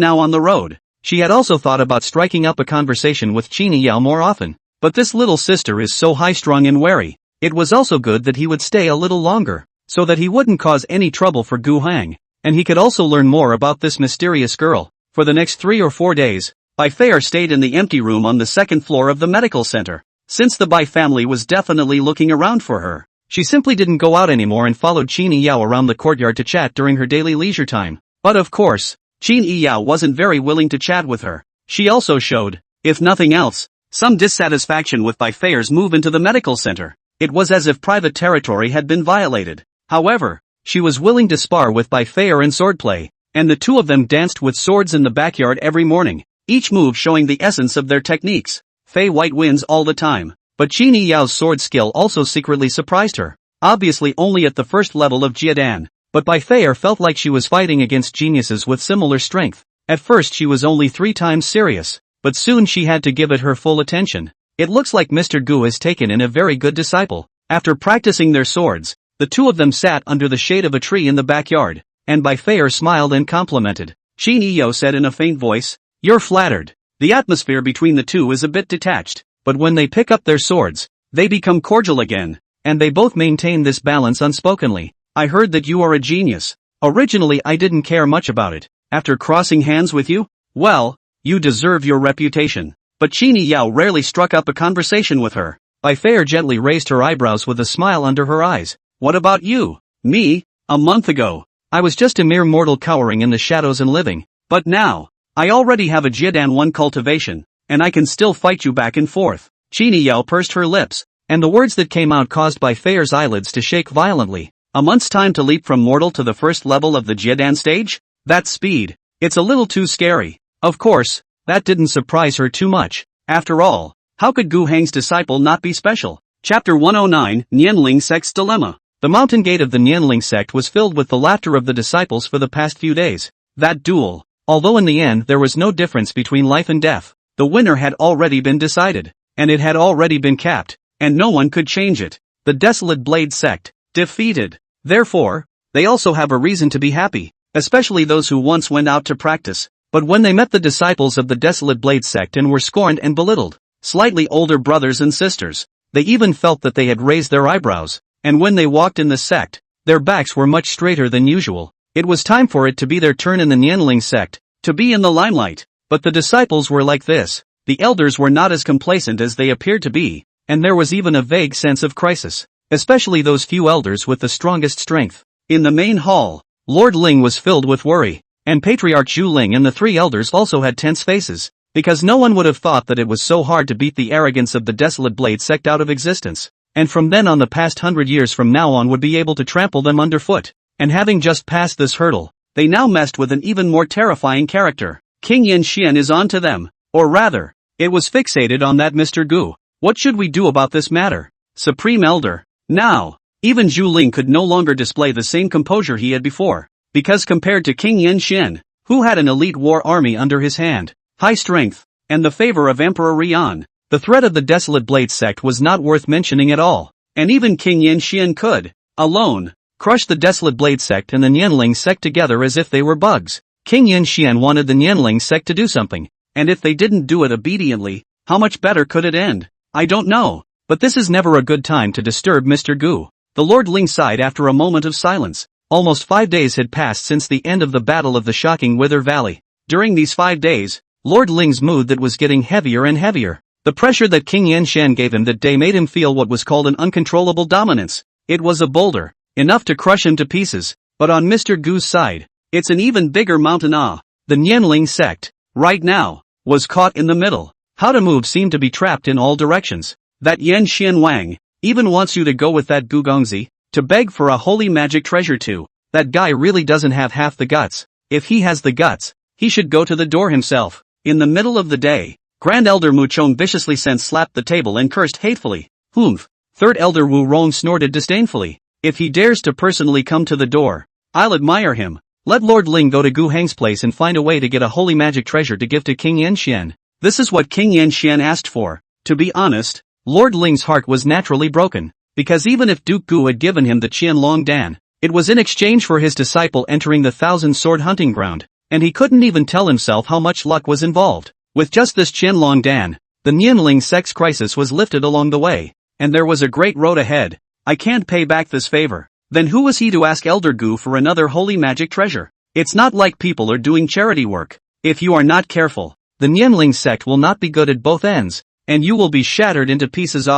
now on the road, she had also thought about striking up a conversation with Qin Yao more often, but this little sister is so high-strung and wary. It was also good that he would stay a little longer, so that he wouldn't cause any trouble for Gu Hang, and he could also learn more about this mysterious girl. For the next 3 or 4 days, Bai Fair stayed in the empty room on the second floor of the medical center. Since the Bai family was definitely looking around for her, she simply didn't go out anymore and followed Qin Yao around the courtyard to chat during her daily leisure time. But of course, Qin Yao wasn't very willing to chat with her. She also showed, if nothing else, some dissatisfaction with Bai Fair's move into the medical center. It was as if private territory had been violated. However, she was willing to spar with Bai Fair in swordplay, and the two of them danced with swords in the backyard every morning. each move showing the essence of their techniques. Fei White wins all the time, but Qini Yao's sword skill also secretly surprised her. Obviously only at the first level of Jiedan, but by Fei felt like she was fighting against geniuses with similar strength. At first she was only 3 times serious, but soon she had to give it her full attention. It looks like Mr. Gu has taken in a very good disciple. After practicing their swords, the two of them sat under the shade of a tree in the backyard, and Bai Fei smiled and complimented. Qin Yao said in a faint voice, "You're flattered." The atmosphere between the two is a bit detached, but when they pick up their swords, they become cordial again, and they both maintain this balance unspokenly. "I heard that you are a genius. Originally I didn't care much about it. After crossing hands with you, well, you deserve your reputation." But Qin Yao rarely struck up a conversation with her. Bai Fei gently raised her eyebrows with a smile under her eyes. "What about you?" "Me? A month ago, I was just a mere mortal cowering in the shadows and living. But now, I already have a Jiedan 1 cultivation, and I can still fight you back and forth." Qin Yao pursed her lips, and the words that came out caused Bai Fei's eyelids to shake violently. A month's time to leap from mortal to the first level of the Jiedan stage? That speed. It's a little too scary. Of course, that didn't surprise her too much. After all, how could Gu Heng's disciple not be special? Chapter 109, Nianling Sect's Dilemma. The mountain gate of the Nianling sect was filled with the laughter of the disciples for the past few days. That duel, although in the end there was no difference between life and death, the winner had already been decided, and it had already been capped, and no one could change it. The Desolate Blade sect, defeated. Therefore, they also have a reason to be happy, especially those who once went out to practice. But when they met the disciples of the Desolate Blade sect and were scorned and belittled, slightly older brothers and sisters, they even felt that they had raised their eyebrows, and when they walked in the sect, their backs were much straighter than usual. It was time for it to be their turn in the Nianling sect, to be in the limelight. But the disciples were like this. The elders were not as complacent as they appeared to be, and there was even a vague sense of crisis, especially those few elders with the strongest strength. In the main hall, Lord Ling was filled with worry, and Patriarch Zhu Ling and the 3 elders also had tense faces, because no one would have thought that it was so hard to beat the arrogance of the Desolate Blade sect out of existence, and from then on the past 100 years from now on would be able to trample them underfoot. And having just passed this hurdle, they now messed with an even more terrifying character. King Yin Xian is on to them, or rather, it was fixated on that Mr. Gu. What should we do about this matter? Supreme Elder. Now, even Zhu Ling could no longer display the same composure he had before, because compared to King Yin Xian, who had an elite war army under his hand, high strength, and the favor of Emperor Rian, the threat of the Desolate Blade sect was not worth mentioning at all, and even King Yin Xian could, alone, crush the Desolate Blade sect and the Nianling sect together as if they were bugs. King Yin Xian wanted the Nianling sect to do something, and if they didn't do it obediently, how much better could it end? I don't know, but this is never a good time to disturb Mr. Gu. The Lord Ling sighed after a moment of silence. Almost 5 days had passed since the end of the Battle of the Shocking Wither Valley. During these 5 days, Lord Ling's mood that was getting heavier and heavier. The pressure that King Yin Xian gave him that day made him feel what was called an uncontrollable dominance. It was a boulder, enough to crush him to pieces, but on Mr. Gu's side, it's an even bigger mountain. The Nianling sect, right now, was caught in the middle. How to move seemed to be trapped in all directions. That Yan Xian Wang even wants you to go with that Gu Gongzi, to beg for a holy magic treasure too. That guy really doesn't have half the guts. If he has the guts, he should go to the door himself. In the middle of the day, Grand Elder Mu Chong viciously slapped the table and cursed hatefully. Humph. Third Elder Wu Rong snorted disdainfully. If he dares to personally come to the door, I'll admire him. Let Lord Ling go to Gu Heng's place and find a way to get a holy magic treasure to give to King Yin Xian. This is what King Yin Xian asked for. To be honest, Lord Ling's heart was naturally broken, because even if Duke Gu had given him the Qianlong Dan, it was in exchange for his disciple entering the Thousand Sword hunting ground, and he couldn't even tell himself how much luck was involved. With just this Qianlong Dan, the Nianling sect's crisis was lifted along the way, and there was a great road ahead. I can't pay back this favor. Then who was he to ask Elder Gu for another holy magic treasure? It's not like people are doing charity work. If you are not careful, the Nianling sect will not be good at both ends, and you will be shattered into pieces.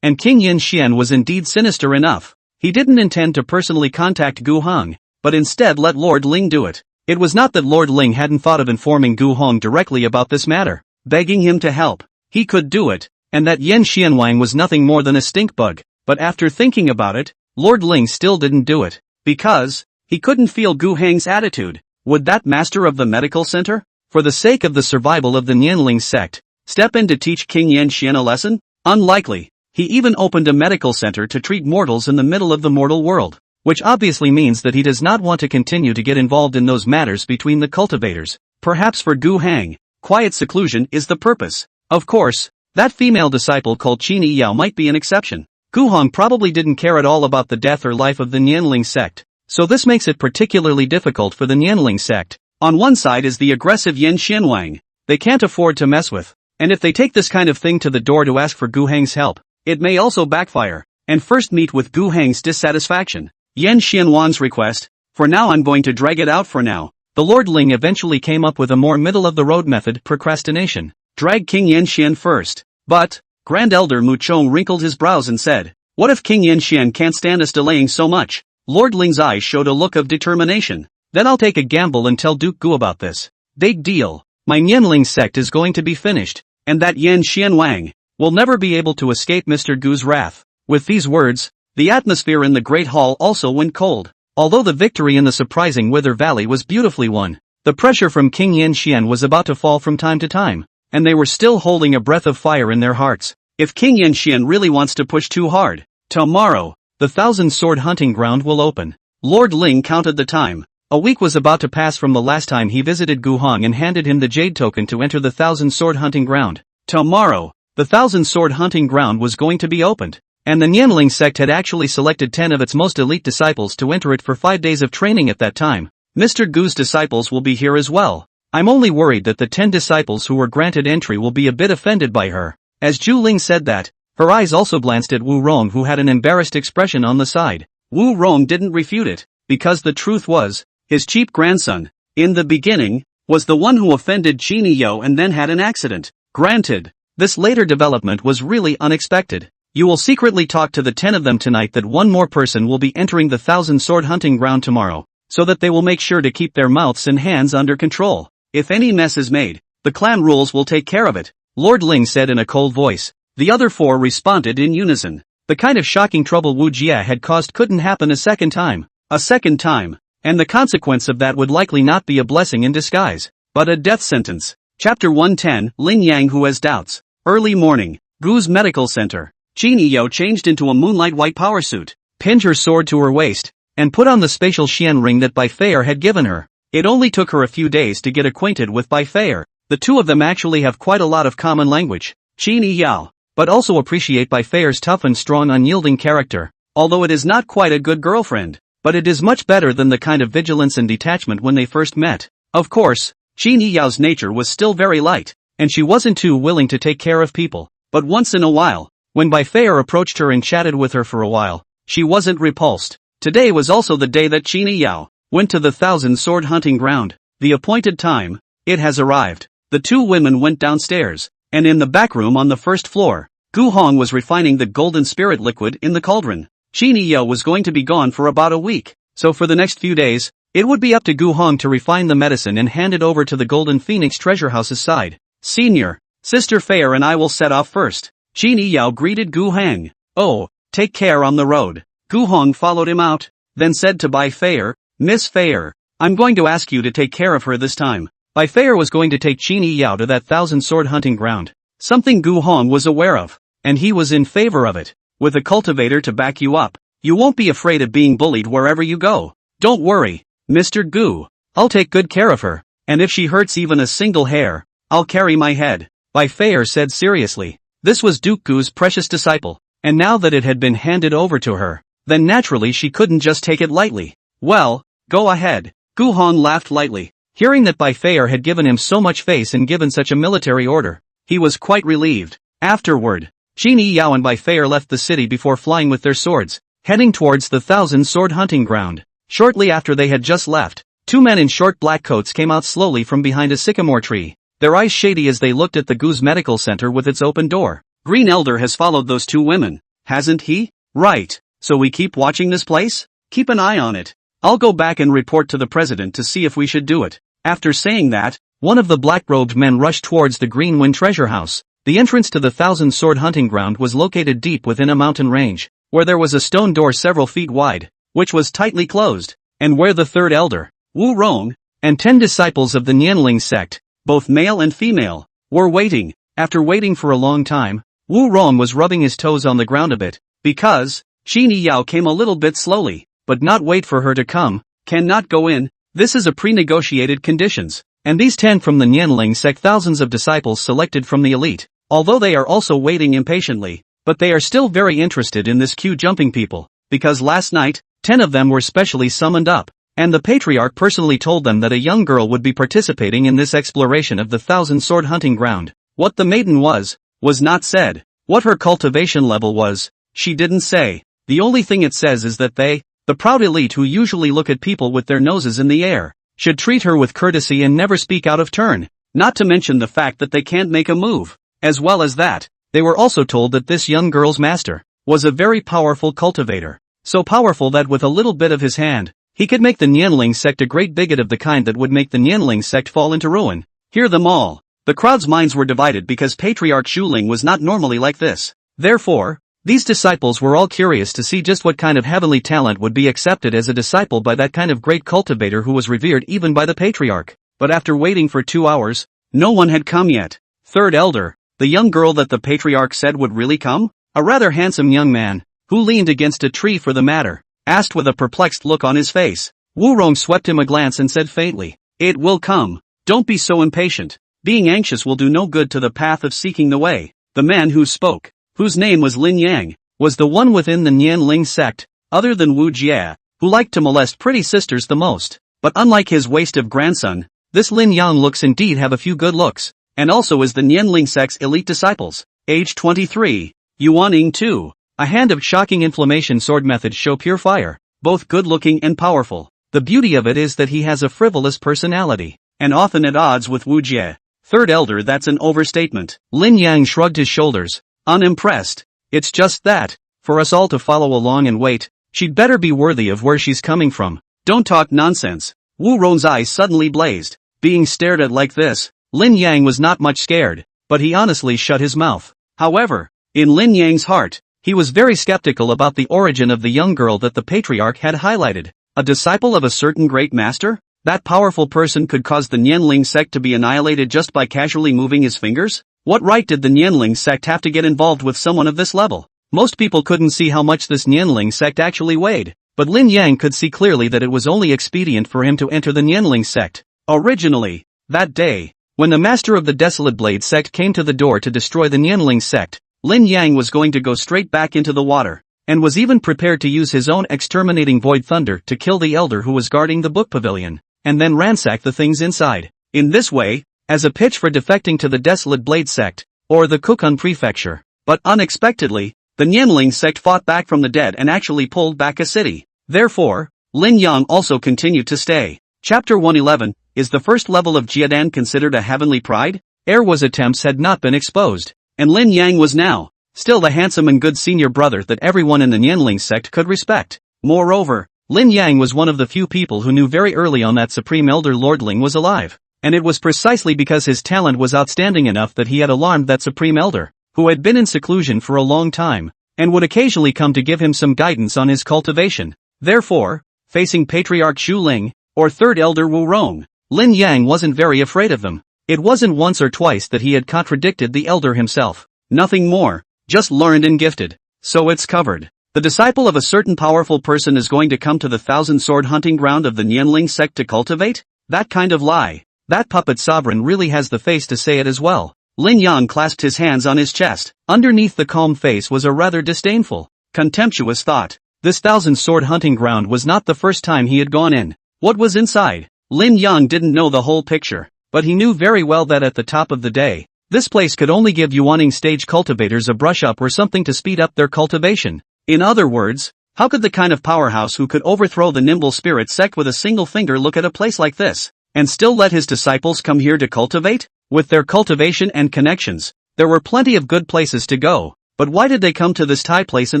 And King Yin Xian was indeed sinister enough. He didn't intend to personally contact Gu Heng, but instead let Lord Ling do it. It was not that Lord Ling hadn't thought of informing Gu Heng directly about this matter, begging him to help. He could do it, and that Yan Xianwang was nothing more than a stink bug. But after thinking about it, Lord Ling still didn't do it, because he couldn't feel Gu Heng's attitude. Would that master of the medical center, for the sake of the survival of the Nianling sect, step in to teach King Yanxian a lesson? Unlikely. He even opened a medical center to treat mortals in the middle of the mortal world, which obviously means that he does not want to continue to get involved in those matters between the cultivators. Perhaps for Gu Hang, quiet seclusion is the purpose. Of course, that female disciple called Qini Yao might be an exception. Gu Hong probably didn't care at all about the death or life of the Nianling sect, so this makes it particularly difficult for the Nianling sect. On one side is the aggressive Yen Xianwang. They can't afford to mess with. And if they take this kind of thing to the door to ask for Gu Hang's help, it may also backfire, and first meet with Gu Hang's dissatisfaction. Yen Xianwan's request, for now I'm going to drag it out for now. The Lord Ling eventually came up with a more middle-of-the-road method, procrastination. Drag King Yanxian first. But, Grand Elder Mu Chong wrinkled his brows and said, what if King Yanxian can't stand us delaying so much? Lord Ling's eyes showed a look of determination. Then I'll take a gamble and tell Duke Gu about this. Big deal. My Nianling sect is going to be finished, and that Yan Xianwang will never be able to escape Mr. Gu's wrath. With these words, the atmosphere in the Great Hall also went cold. Although the victory in the surprising Wither Valley was beautifully won, the pressure from King Yanxian was about to fall from time to time, and they were still holding a breath of fire in their hearts. If King Yanxian really wants to push too hard, tomorrow, the Thousand Sword Hunting Ground will open. Lord Ling counted the time. A week was about to pass from the last time he visited Gu Hong and handed him the jade token to enter the Thousand Sword Hunting Ground. Tomorrow, the Thousand Sword Hunting Ground was going to be opened, and the Nianling sect had actually selected 10 of its most elite disciples to enter it for 5 days of training at that time. Mr. Gu's disciples will be here as well. I'm only worried that the 10 disciples who were granted entry will be a bit offended by her. As Zhu Ling said that, her eyes also glanced at Wu Rong, who had an embarrassed expression on the side. Wu Rong didn't refute it, because the truth was, his cheap grandson, in the beginning, was the one who offended Qini Yo and then had an accident. Granted, this later development was really unexpected. You will secretly talk to the 10 of them tonight that one more person will be entering the Thousand Sword Hunting Ground tomorrow, so that they will make sure to keep their mouths and hands under control. If any mess is made, the clan rules will take care of it, Lord Ling said in a cold voice. The other 4 responded in unison. The kind of shocking trouble Wu Jie had caused couldn't happen a second time. A second time. And the consequence of that would likely not be a blessing in disguise, but a death sentence. Chapter 110, Ling Yang who has doubts. Early morning, Gu's medical center. Qini Yo changed into a moonlight white power suit, pinned her sword to her waist, and put on the spatial Xian ring that Bai Feier had given her. It only took her a few days to get acquainted with Bai Feier. The two of them actually have quite a lot of common language. Qini Yao, but also appreciate Bai Feier's tough and strong unyielding character, although it is not quite a good girlfriend. But it is much better than the kind of vigilance and detachment when they first met. Of course, Qini Yao's nature was still very light, and she wasn't too willing to take care of people. But once in a while, when Bai Feier approached her and chatted with her for a while, she wasn't repulsed. Today was also the day that Qini Yao went to the Thousand Sword Hunting Ground. The appointed time, it has arrived. The two women went downstairs, and in the back room on the first floor, Gu Hong was refining the golden spirit liquid in the cauldron. Qini Yo was going to be gone for about a week, so for the next few days, it would be up to Gu Hong to refine the medicine and hand it over to the Golden Phoenix Treasure House's side. Senior, Sister Feier and I will set off first. Qini Yao greeted Gu Hang. Oh, take care on the road. Gu Hong followed him out, then said to Bai Feier, Miss Feier, I'm going to ask you to take care of her this time. Bai Feier was going to take Qini Yao to that Thousand Sword Hunting Ground. Something Gu Hong was aware of, and he was in favor of it. With a cultivator to back you up, you won't be afraid of being bullied wherever you go. Don't worry, Mr. Gu. I'll take good care of her, and if she hurts even a single hair, I'll carry my head. Bai Feier said seriously. This was Duke Gu's precious disciple, and now that it had been handed over to her, then naturally she couldn't just take it lightly. Well, go ahead. Gu Hong laughed lightly. Hearing that Bai Feier had given him so much face and given such a military order, he was quite relieved. Afterward, Qini Yao and Bai Feier left the city before flying with their swords, heading towards the Thousand Sword Hunting Ground. Shortly after they had just left, 2 men in short black coats came out slowly from behind a sycamore tree, their eyes shady as they looked at the Gu's medical center with its open door. Green Elder has followed those 2 women, hasn't he? Right, so we keep watching this place? Keep an eye on it. I'll go back and report to the president to see if we should do it. After saying that, one of the black-robed men rushed towards the Green Wind Treasure House. The entrance to the Thousand Sword Hunting Ground was located deep within a mountain range, where there was a stone door several feet wide, which was tightly closed, and where the third elder, Wu Rong, and 10 disciples of the Nianling sect, both male and female, were waiting. After waiting for a long time, Wu Rong was rubbing his toes on the ground a bit, because Qini Yao came a little bit slowly, but not wait for her to come, cannot go in. This is a pre-negotiated conditions, and these 10 from the Nianling sect, thousands of disciples selected from the elite, although they are also waiting impatiently, but they are still very interested in this queue jumping people, because last night, 10 of them were specially summoned up, and the patriarch personally told them that a young girl would be participating in this exploration of the thousand sword hunting ground. What the maiden was not said. What her cultivation level was, she didn't say. The only thing it says is that they, the proud elite who usually look at people with their noses in the air, should treat her with courtesy and never speak out of turn, not to mention the fact that they can't make a move. As well as that, they were also told that this young girl's master was a very powerful cultivator, so powerful that with a little bit of his hand, he could make the Nianling sect a great bigot of the kind that would make the Nianling sect fall into ruin. Hear them all. The crowd's minds were divided because Patriarch Shuling was not normally like this. Therefore, these disciples were all curious to see just what kind of heavenly talent would be accepted as a disciple by that kind of great cultivator who was revered even by the Patriarch. But after waiting for 2 hours, no one had come yet. Third elder, the young girl that the Patriarch said would really come, a rather handsome young man, who leaned against a tree for the matter, asked with a perplexed look on his face. Wu Rong swept him a glance and said faintly, "It will come. Don't be so impatient. Being anxious will do no good to the path of seeking the way." The man who spoke, whose name was Lin Yang, was the one within the Nianling sect, other than Wu Jie, who liked to molest pretty sisters the most. But unlike his waste of grandson, this Lin Yang looks indeed have a few good looks, and also is the Nianling sect's elite disciples. Age 23. Yuaning 2. A hand of shocking inflammation sword methods show pure fire, both good-looking and powerful. The beauty of it is that he has a frivolous personality, and often at odds with Wu Jie. Third elder, that's an overstatement. Lin Yang shrugged his shoulders, unimpressed. It's just that, for us all to follow along and wait, she'd better be worthy of where she's coming from. Don't talk nonsense. Wu Rong's eyes suddenly blazed. Being stared at like this, Lin Yang was not much scared, but he honestly shut his mouth. However, in Lin Yang's heart, he was very skeptical about the origin of the young girl that the Patriarch had highlighted. A disciple of a certain great master? That powerful person could cause the Nianling sect to be annihilated just by casually moving his fingers? What right did the Nianling sect have to get involved with someone of this level? Most people couldn't see how much this Nianling sect actually weighed, but Lin Yang could see clearly that it was only expedient for him to enter the Nianling sect. Originally, that day, when the master of the Desolate Blade sect came to the door to destroy the Nianling sect, Lin Yang was going to go straight back into the water, and was even prepared to use his own exterminating void thunder to kill the elder who was guarding the book pavilion, and then ransack the things inside. In this way, as a pitch for defecting to the Desolate Blade sect, or the Kukun prefecture. But unexpectedly, the Nianling sect fought back from the dead and actually pulled back a city. Therefore, Lin Yang also continued to stay. Chapter 111, is the first level of Jiadan considered a heavenly pride? Erwa's attempts had not been exposed, and Lin Yang was now, still the handsome and good senior brother that everyone in the Nianling sect could respect. Moreover, Lin Yang was one of the few people who knew very early on that Supreme Elder Lordling was alive, and it was precisely because his talent was outstanding enough that he had alarmed that Supreme Elder, who had been in seclusion for a long time, and would occasionally come to give him some guidance on his cultivation. Therefore, facing Patriarch Xu Ling, or Third Elder Wu Rong, Lin Yang wasn't very afraid of them. It wasn't once or twice that he had contradicted the elder himself. Nothing more, just learned and gifted. So it's covered. The disciple of a certain powerful person is going to come to the thousand sword hunting ground of the Nianling sect to cultivate? That kind of lie. That puppet sovereign really has the face to say it as well. Lin Yang clasped his hands on his chest. Underneath the calm face was a rather disdainful, contemptuous thought. This thousand sword hunting ground was not the first time he had gone in. What was inside? Lin Yang didn't know the whole picture, but he knew very well that at the top of the day, this place could only give Yuaning stage cultivators a brush up or something to speed up their cultivation. In other words, how could the kind of powerhouse who could overthrow the nimble spirit sect with a single finger look at a place like this, and still let his disciples come here to cultivate? With their cultivation and connections, there were plenty of good places to go, but why did they come to this Thai place in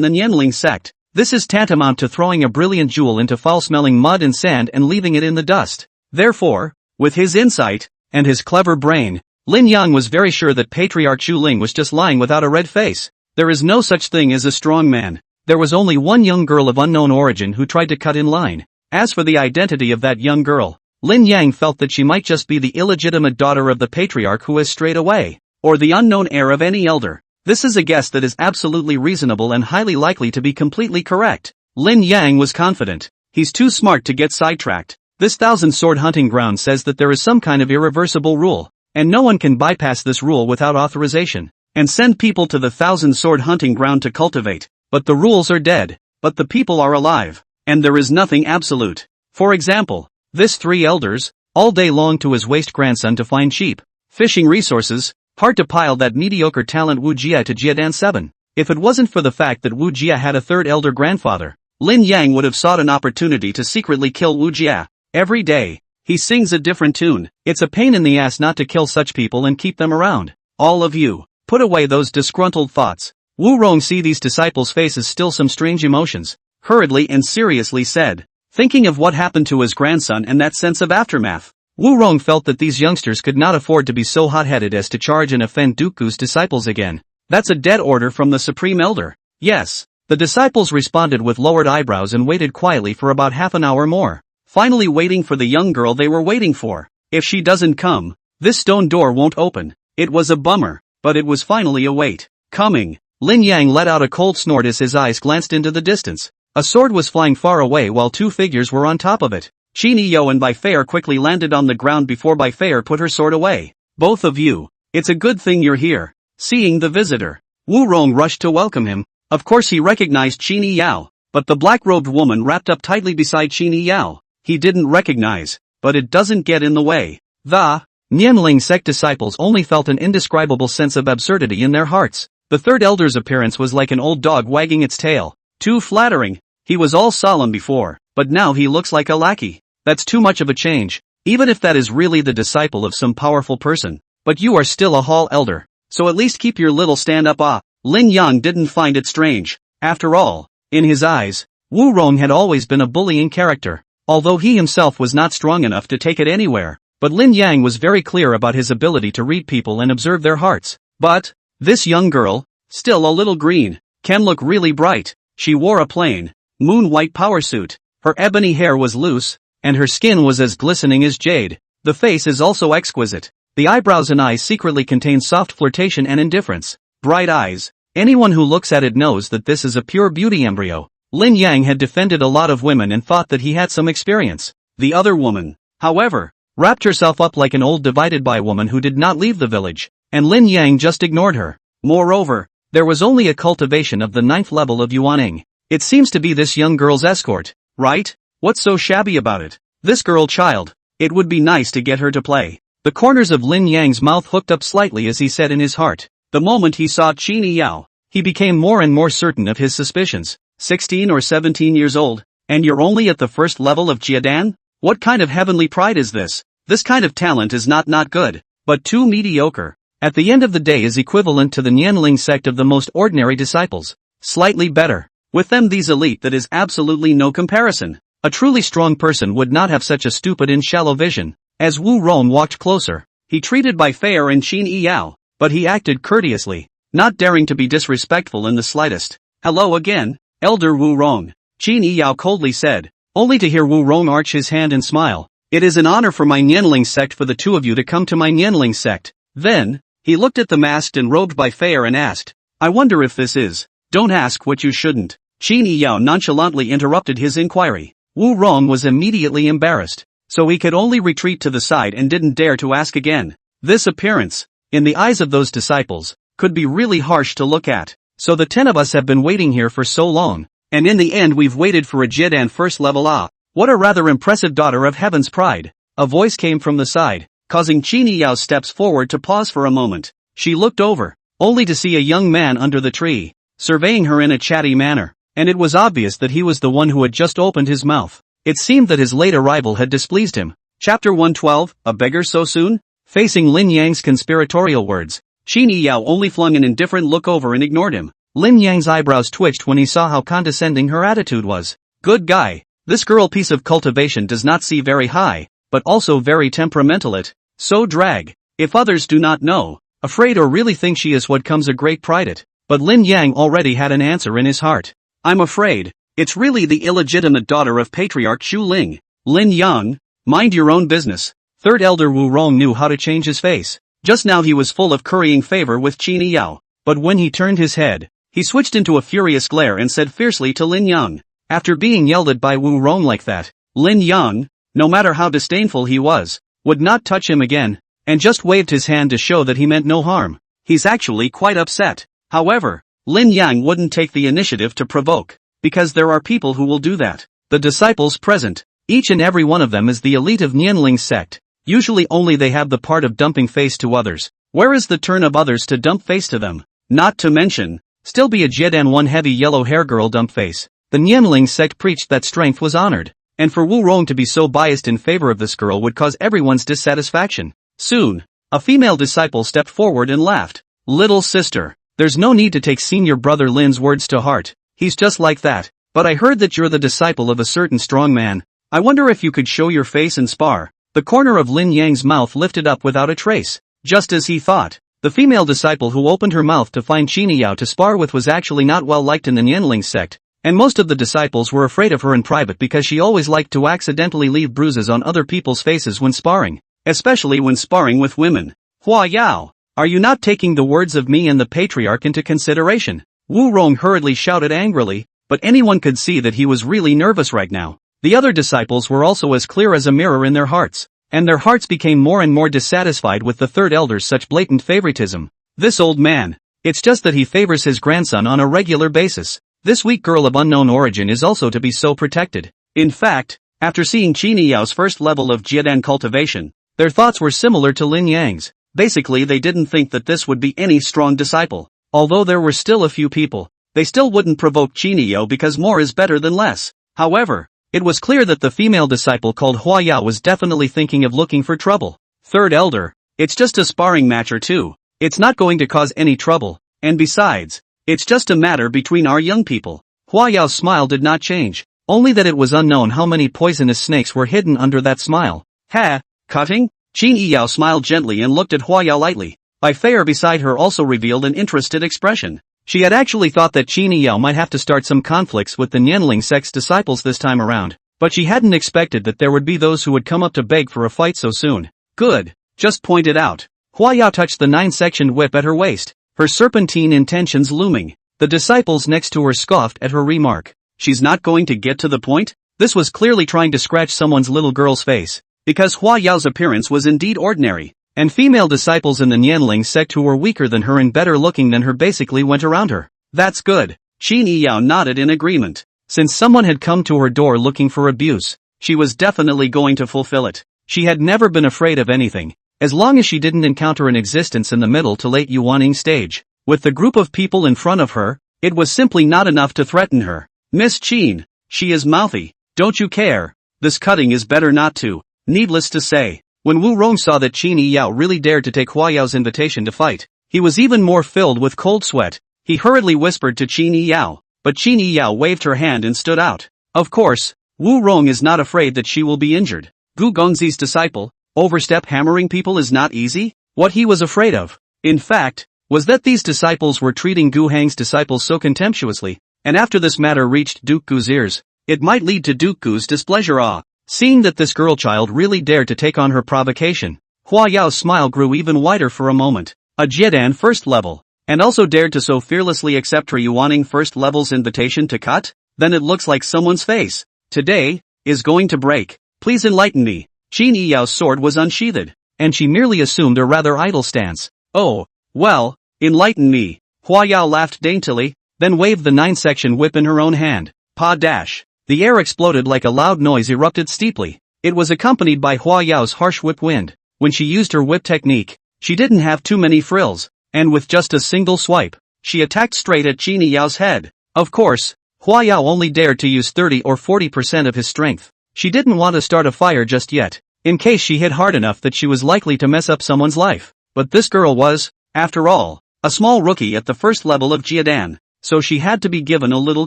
the Nianling sect? This is tantamount to throwing a brilliant jewel into foul-smelling mud and sand and leaving it in the dust. Therefore, with his insight, and his clever brain, Lin Yang was very sure that Patriarch Xu Ling was just lying without a red face. There is no such thing as a strong man. There was only one young girl of unknown origin who tried to cut in line. As for the identity of that young girl, Lin Yang felt that she might just be the illegitimate daughter of the patriarch who has strayed away, or the unknown heir of any elder. This is a guess that is absolutely reasonable and highly likely to be completely correct. Lin Yang was confident. He's too smart to get sidetracked. This thousand-sword hunting ground says that there is some kind of irreversible rule, and no one can bypass this rule without authorization, and send people to the thousand-sword hunting ground to cultivate. But the rules are dead, but the people are alive, and there is nothing absolute. For example, this three elders, all day long to his waste grandson to find cheap fishing resources, hard to pile that mediocre talent Wu Jia to Jiadan 7. If it wasn't for the fact that Wu Jia had a third elder grandfather, Lin Yang would have sought an opportunity to secretly kill Wu Jia. Every day, he sings a different tune. It's a pain in the ass not to kill such people and keep them around. All of you, put away those disgruntled thoughts. Wu Rong see these disciples' faces still some strange emotions, hurriedly and seriously said, thinking of what happened to his grandson and that sense of aftermath. Wu Rong felt that these youngsters could not afford to be so hot-headed as to charge and offend Dooku's disciples again. That's a dead order from the Supreme Elder. Yes. The disciples responded with lowered eyebrows and waited quietly for about half an hour more, finally waiting for the young girl they were waiting for. If she doesn't come, this stone door won't open. It was a bummer, but it was finally a wait. Coming. Lin Yang let out a cold snort as his eyes glanced into the distance. A sword was flying far away while two figures were on top of it. Qin Yo and Bai Feier quickly landed on the ground before Bai Feier put her sword away. Both of you, it's a good thing you're here. Seeing the visitor, Wu Rong rushed to welcome him. Of course he recognized Qin Yao, but the black-robed woman wrapped up tightly beside Qin Yao, he didn't recognize, but it doesn't get in the way. The Nianling sect disciples only felt an indescribable sense of absurdity in their hearts. The third elder's appearance was like an old dog wagging its tail. Too flattering. He was all solemn before, but now he looks like a lackey. That's too much of a change, even if that is really the disciple of some powerful person. But you are still a hall elder, so at least keep your little stand-up Lin Yang didn't find it strange. After all, in his eyes, Wu Rong had always been a bullying character, although he himself was not strong enough to take it anywhere. But Lin Yang was very clear about his ability to read people and observe their hearts. But this young girl, still a little green, can look really bright. She wore a plain, moon-white power suit. Her ebony hair was loose, and her skin was as glistening as jade. The face is also exquisite. The eyebrows and eyes secretly contain soft flirtation and indifference. Bright eyes. Anyone who looks at it knows that this is a pure beauty embryo. Lin Yang had defended a lot of women and thought that he had some experience. The other woman, however, wrapped herself up like an old divided by woman who did not leave the village, and Lin Yang just ignored her. Moreover, there was only a cultivation of the 9th level of Yuaning. It seems to be this young girl's escort, right? What's so shabby about it? This girl child. It would be nice to get her to play. The corners of Lin Yang's mouth hooked up slightly as he said in his heart. The moment he saw Qin Yao, he became more and more certain of his suspicions. 16 or 17 years old, and you're only at the first level of Jiadan? What kind of heavenly pride is this? This kind of talent is not good, but too mediocre. At the end of the day is equivalent to the Nianling sect of the most ordinary disciples. Slightly better. With them these elite that is absolutely no comparison. A truly strong person would not have such a stupid and shallow vision. As Wu Rong walked closer, he treated Bai Feier and Qin Yao, but he acted courteously, not daring to be disrespectful in the slightest. Hello again, Elder Wu Rong, Qin Yao coldly said, only to hear Wu Rong arch his hand and smile. It is an honor for my Nianling sect for the two of you to come to my Nianling sect. Then, he looked at the masked and robed Bai Feier and asked, I wonder if this is. Don't ask what you shouldn't. Qin Yao nonchalantly interrupted his inquiry. Wu Rong was immediately embarrassed, so he could only retreat to the side and didn't dare to ask again. This appearance, in the eyes of those disciples, could be really harsh to look at. So the 10 of us have been waiting here for so long, and in the end we've waited for a Jiadan first level What a rather impressive daughter of heaven's pride. A voice came from the side, causing Qin Yao's steps forward to pause for a moment. She looked over, only to see a young man under the tree, surveying her in a chatty manner, and it was obvious that he was the one who had just opened his mouth. It seemed that his late arrival had displeased him. Chapter 112, A Beggar So Soon? Facing Lin Yang's conspiratorial words, Qin Yao only flung an indifferent look over and ignored him. Lin Yang's eyebrows twitched when he saw how condescending her attitude was. Good guy. This girl piece of cultivation does not see very high, but also very temperamental so drag. If others do not know, afraid or really think she is what comes a great pride at. But Lin Yang already had an answer in his heart. I'm afraid, it's really the illegitimate daughter of Patriarch Xu Ling. Lin Yang, Mind your own business. Third Elder Wu Rong knew how to change his face. Just now he was full of currying favor with Qin Yao, but when he turned his head, he switched into a furious glare and said fiercely to Lin Yang. After being yelled at by Wu Rong like that, Lin Yang, no matter how disdainful he was, would not touch him again, and just waved his hand to show that he meant no harm. He's actually quite upset. However, Lin Yang wouldn't take the initiative to provoke, because there are people who will do that. The disciples present, each and every one of them is the elite of Nianling sect. Usually only they have the part of dumping face to others. Where is the turn of others to dump face to them? Not to mention, still be a Jiedan one heavy yellow hair girl dump face. The Nianling sect preached that strength was honored, and for Wu Rong to be so biased in favor of this girl would cause everyone's dissatisfaction. Soon, a female disciple stepped forward and laughed. Little sister, there's no need to take senior brother Lin's words to heart. He's just like that. But I heard that you're the disciple of a certain strong man. I wonder if you could show your face and spar. The corner of Lin Yang's mouth lifted up without a trace. Just as he thought, the female disciple who opened her mouth to find Qin Yao to spar with was actually not well liked in the Nianling sect, and most of the disciples were afraid of her in private because she always liked to accidentally leave bruises on other people's faces when sparring, especially when sparring with women. Hua Yao, are you not taking the words of me and the patriarch into consideration? Wu Rong hurriedly shouted angrily, but anyone could see that he was really nervous right now. The other disciples were also as clear as a mirror in their hearts, and their hearts became more and more dissatisfied with the third elder's such blatant favoritism. This old man, it's just that he favors his grandson on a regular basis. This weak girl of unknown origin is also to be so protected. In fact, after seeing Qin Yao's first level of Jiedan cultivation, their thoughts were similar to Lin Yang's. Basically they didn't think that this would be any strong disciple. Although there were still a few people, they still wouldn't provoke Qin Yao because more is better than less. However, it was clear that the female disciple called Hua Yao was definitely thinking of looking for trouble. Third elder, it's just a sparring match or two. It's not going to cause any trouble, and besides, it's just a matter between our young people. Hua Yao's smile did not change, only that it was unknown how many poisonous snakes were hidden under that smile. Ha, cutting? Qin Yao smiled gently and looked at Hua Yao lightly. Bai Fei beside her also revealed an interested expression. She had actually thought that Qin Yao might have to start some conflicts with the Nianling sect's disciples this time around, but she hadn't expected that there would be those who would come up to beg for a fight so soon. Good, just point it out. Hua Yao touched the 9-sectioned whip at her waist, her serpentine intentions looming. The disciples next to her scoffed at her remark. She's not going to get to the point? This was clearly trying to scratch someone's little girl's face, because Hua Yao's appearance was indeed ordinary. And female disciples in the Nianling sect who were weaker than her and better looking than her basically went around her. That's good. Qin Yao nodded in agreement. Since someone had come to her door looking for abuse, she was definitely going to fulfill it. She had never been afraid of anything, as long as she didn't encounter an existence in the middle to late Yuaning stage. With the group of people in front of her, it was simply not enough to threaten her. Miss Qin, she is mouthy. Don't you care? This cutting is better not to. Needless to say, when Wu Rong saw that Qin Yao really dared to take Hua Yao's invitation to fight, he was even more filled with cold sweat. He hurriedly whispered to Qin Yao, but Qin Yao waved her hand and stood out. Of course, Wu Rong is not afraid that she will be injured. Gu Gongzi's disciple, overstep hammering people is not easy? What he was afraid of, in fact, was that these disciples were treating Gu Heng's disciples so contemptuously, and after this matter reached Duke Gu's ears, it might lead to Duke Gu's displeasure. Seeing that this girl child really dared to take on her provocation, Hua Yao's smile grew even wider for a moment. A Jiedan first level, and also dared to so fearlessly accept her Yuaning first level's invitation to cut? Then it looks like someone's face, today, is going to break. Please enlighten me. Qin Yao's sword was unsheathed, and she merely assumed a rather idle stance. Oh, well, enlighten me. Hua Yao laughed daintily, then waved the 9-section whip in her own hand. Pa dash. The air exploded like a loud noise erupted steeply. It was accompanied by Hua Yao's harsh whip wind. When she used her whip technique, she didn't have too many frills, and with just a single swipe, she attacked straight at Qin Yao's head. Of course, Hua Yao only dared to use 30 or 40% of his strength. She didn't want to start a fire just yet, in case she hit hard enough that she was likely to mess up someone's life. But this girl was, after all, a small rookie at the first level of Jiedan, so she had to be given a little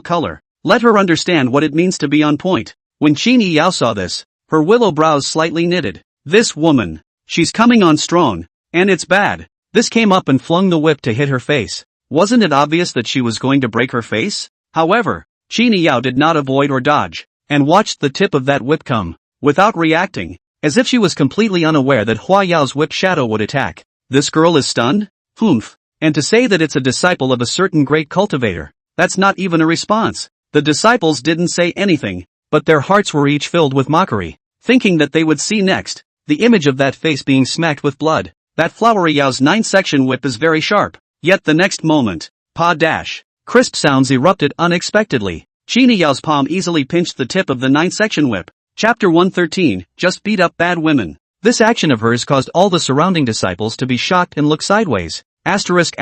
color. Let her understand what it means to be on point. When Qin Yao saw this, her willow brows slightly knitted. This woman, she's coming on strong, and it's bad. This came up and flung the whip to hit her face. Wasn't it obvious that she was going to break her face? However, Qin Yao did not avoid or dodge, and watched the tip of that whip come. Without reacting, as if she was completely unaware that Hua Yao's whip shadow would attack. This girl is stunned? Humph. And to say that it's a disciple of a certain great cultivator, that's not even a response. The disciples didn't say anything, but their hearts were each filled with mockery, thinking that they would see next the image of that face being smacked with blood. That flowery Yao's 9-section whip is very sharp, yet the next moment, pa dash, crisp sounds erupted unexpectedly. Qini Yao's palm easily pinched the tip of the 9-section whip. Chapter 113, Just Beat Up Bad Women. This action of hers caused all the surrounding disciples to be shocked and look sideways. Asterisk.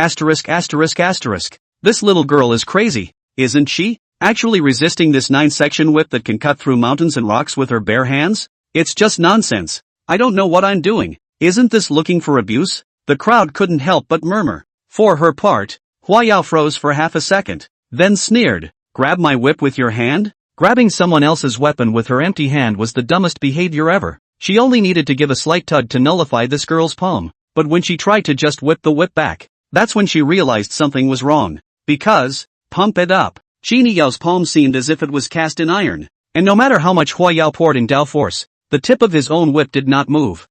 This little girl is crazy, isn't she? Actually resisting this 9-section whip that can cut through mountains and rocks with her bare hands? It's just nonsense. I don't know what I'm doing. Isn't this looking for abuse? The crowd couldn't help but murmur. For her part, Hua Yao froze for half a second, then sneered. Grab my whip with your hand? Grabbing someone else's weapon with her empty hand was the dumbest behavior ever. She only needed to give a slight tug to nullify this girl's palm, but when she tried to just whip the whip back, that's when she realized something was wrong. Because, pump it up. Qini Yao's palm seemed as if it was cast in iron, and no matter how much Hua Yao poured in Dao force, the tip of his own whip did not move.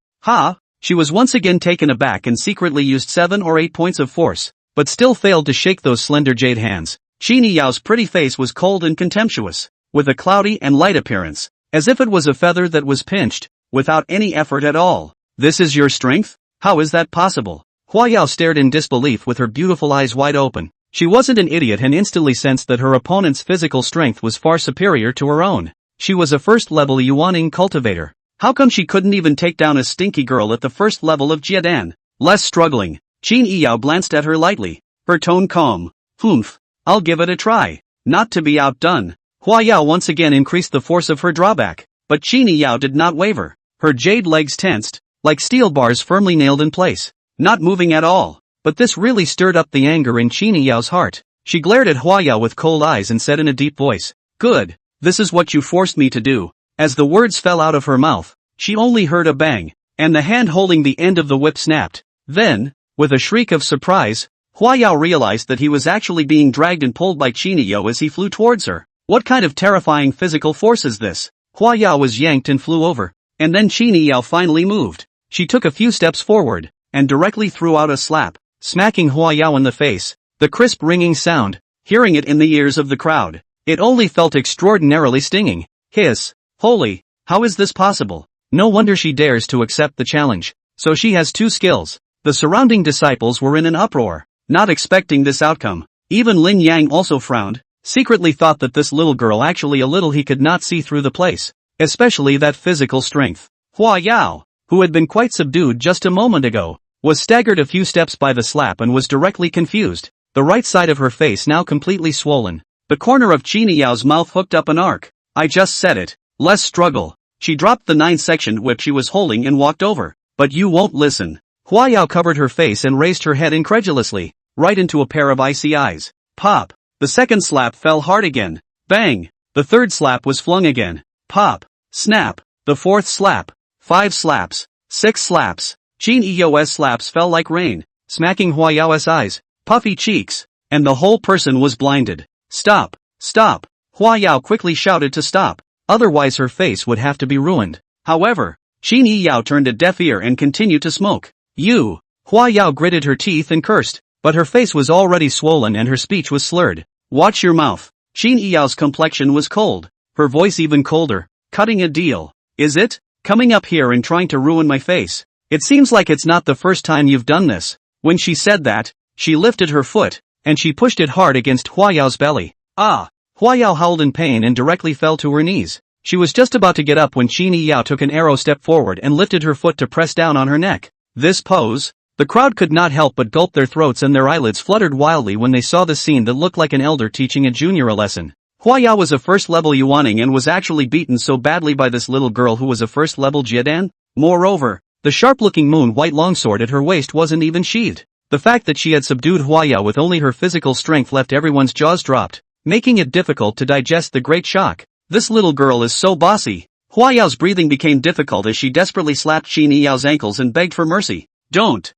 She was once again taken aback and secretly used 7 or 8 points of force, but still failed to shake those slender jade hands. Qini Yao's pretty face was cold and contemptuous, with a cloudy and light appearance, as if it was a feather that was pinched, without any effort at all. This is your strength? How is that possible? Hua Yao stared in disbelief with her beautiful eyes wide open. She wasn't an idiot and instantly sensed that her opponent's physical strength was far superior to her own. She was a first-level Yuaning cultivator. How come she couldn't even take down a stinky girl at the first level of Jiedan? Less struggling, Qin Yao glanced at her lightly, her tone calm. Humph, I'll give it a try. Not to be outdone, Hua Yao once again increased the force of her drawback, but Qin Yao did not waver. Her jade legs tensed, like steel bars firmly nailed in place, not moving at all. But this really stirred up the anger in Qin Yao's heart. She glared at Hua Yao with cold eyes and said in a deep voice, "Good, this is what you forced me to do." As the words fell out of her mouth, she only heard a bang, and the hand holding the end of the whip snapped. Then, with a shriek of surprise, Hua Yao realized that he was actually being dragged and pulled by Qin Yao as he flew towards her. What kind of terrifying physical force is this? Hua Yao was yanked and flew over, and then Qin Yao finally moved. She took a few steps forward, and directly threw out a slap, smacking Hua Yao in the face. The crisp ringing sound, hearing it in the ears of the crowd, it only felt extraordinarily stinging. Hiss, holy, how is this possible? No wonder she dares to accept the challenge. So she has 2 skills. The surrounding disciples were in an uproar, not expecting this outcome. Even Lin Yang also frowned, secretly thought that this little girl actually a little he could not see through the place, especially that physical strength. Hua Yao, who had been quite subdued just a moment ago, was staggered a few steps by the slap and was directly confused, the right side of her face now completely swollen. The corner of Qin Yao's mouth hooked up an arc. I just said it. Less struggle. She dropped the 9-section whip she was holding and walked over. But you won't listen. Hua Yao covered her face and raised her head incredulously, right into a pair of icy eyes. Pop. The second slap fell hard again. Bang. The third slap was flung again. Pop. Snap. The fourth slap. 5 slaps. 6 slaps. Qin Yao's slaps fell like rain, smacking Hua Yao's eyes, puffy cheeks, and the whole person was blinded. Stop! Stop! Hua Yao quickly shouted to stop, otherwise her face would have to be ruined. However, Qin Yao turned a deaf ear and continued to smoke. You! Hua Yao gritted her teeth and cursed, but her face was already swollen and her speech was slurred. Watch your mouth. Qin Yao's complexion was cold, her voice even colder. Cutting a deal, is it? Coming up here and trying to ruin my face? It seems like it's not the first time you've done this. When she said that, she lifted her foot, and she pushed it hard against Hua Yao's belly. Ah! Hua Yao howled in pain and directly fell to her knees. She was just about to get up when Qin Yao took an arrow step forward and lifted her foot to press down on her neck. This pose? The crowd could not help but gulp their throats and their eyelids fluttered wildly when they saw the scene that looked like an elder teaching a junior a lesson. Hua Yao was a first-level Yuaning and was actually beaten so badly by this little girl who was a first-level Jiedan. Moreover, the sharp-looking moon-white longsword at her waist wasn't even sheathed. The fact that she had subdued Hua Yao with only her physical strength left everyone's jaws dropped, making it difficult to digest the great shock. This little girl is so bossy. Hua Yao's breathing became difficult as she desperately slapped Qin Yao's ankles and begged for mercy. Don't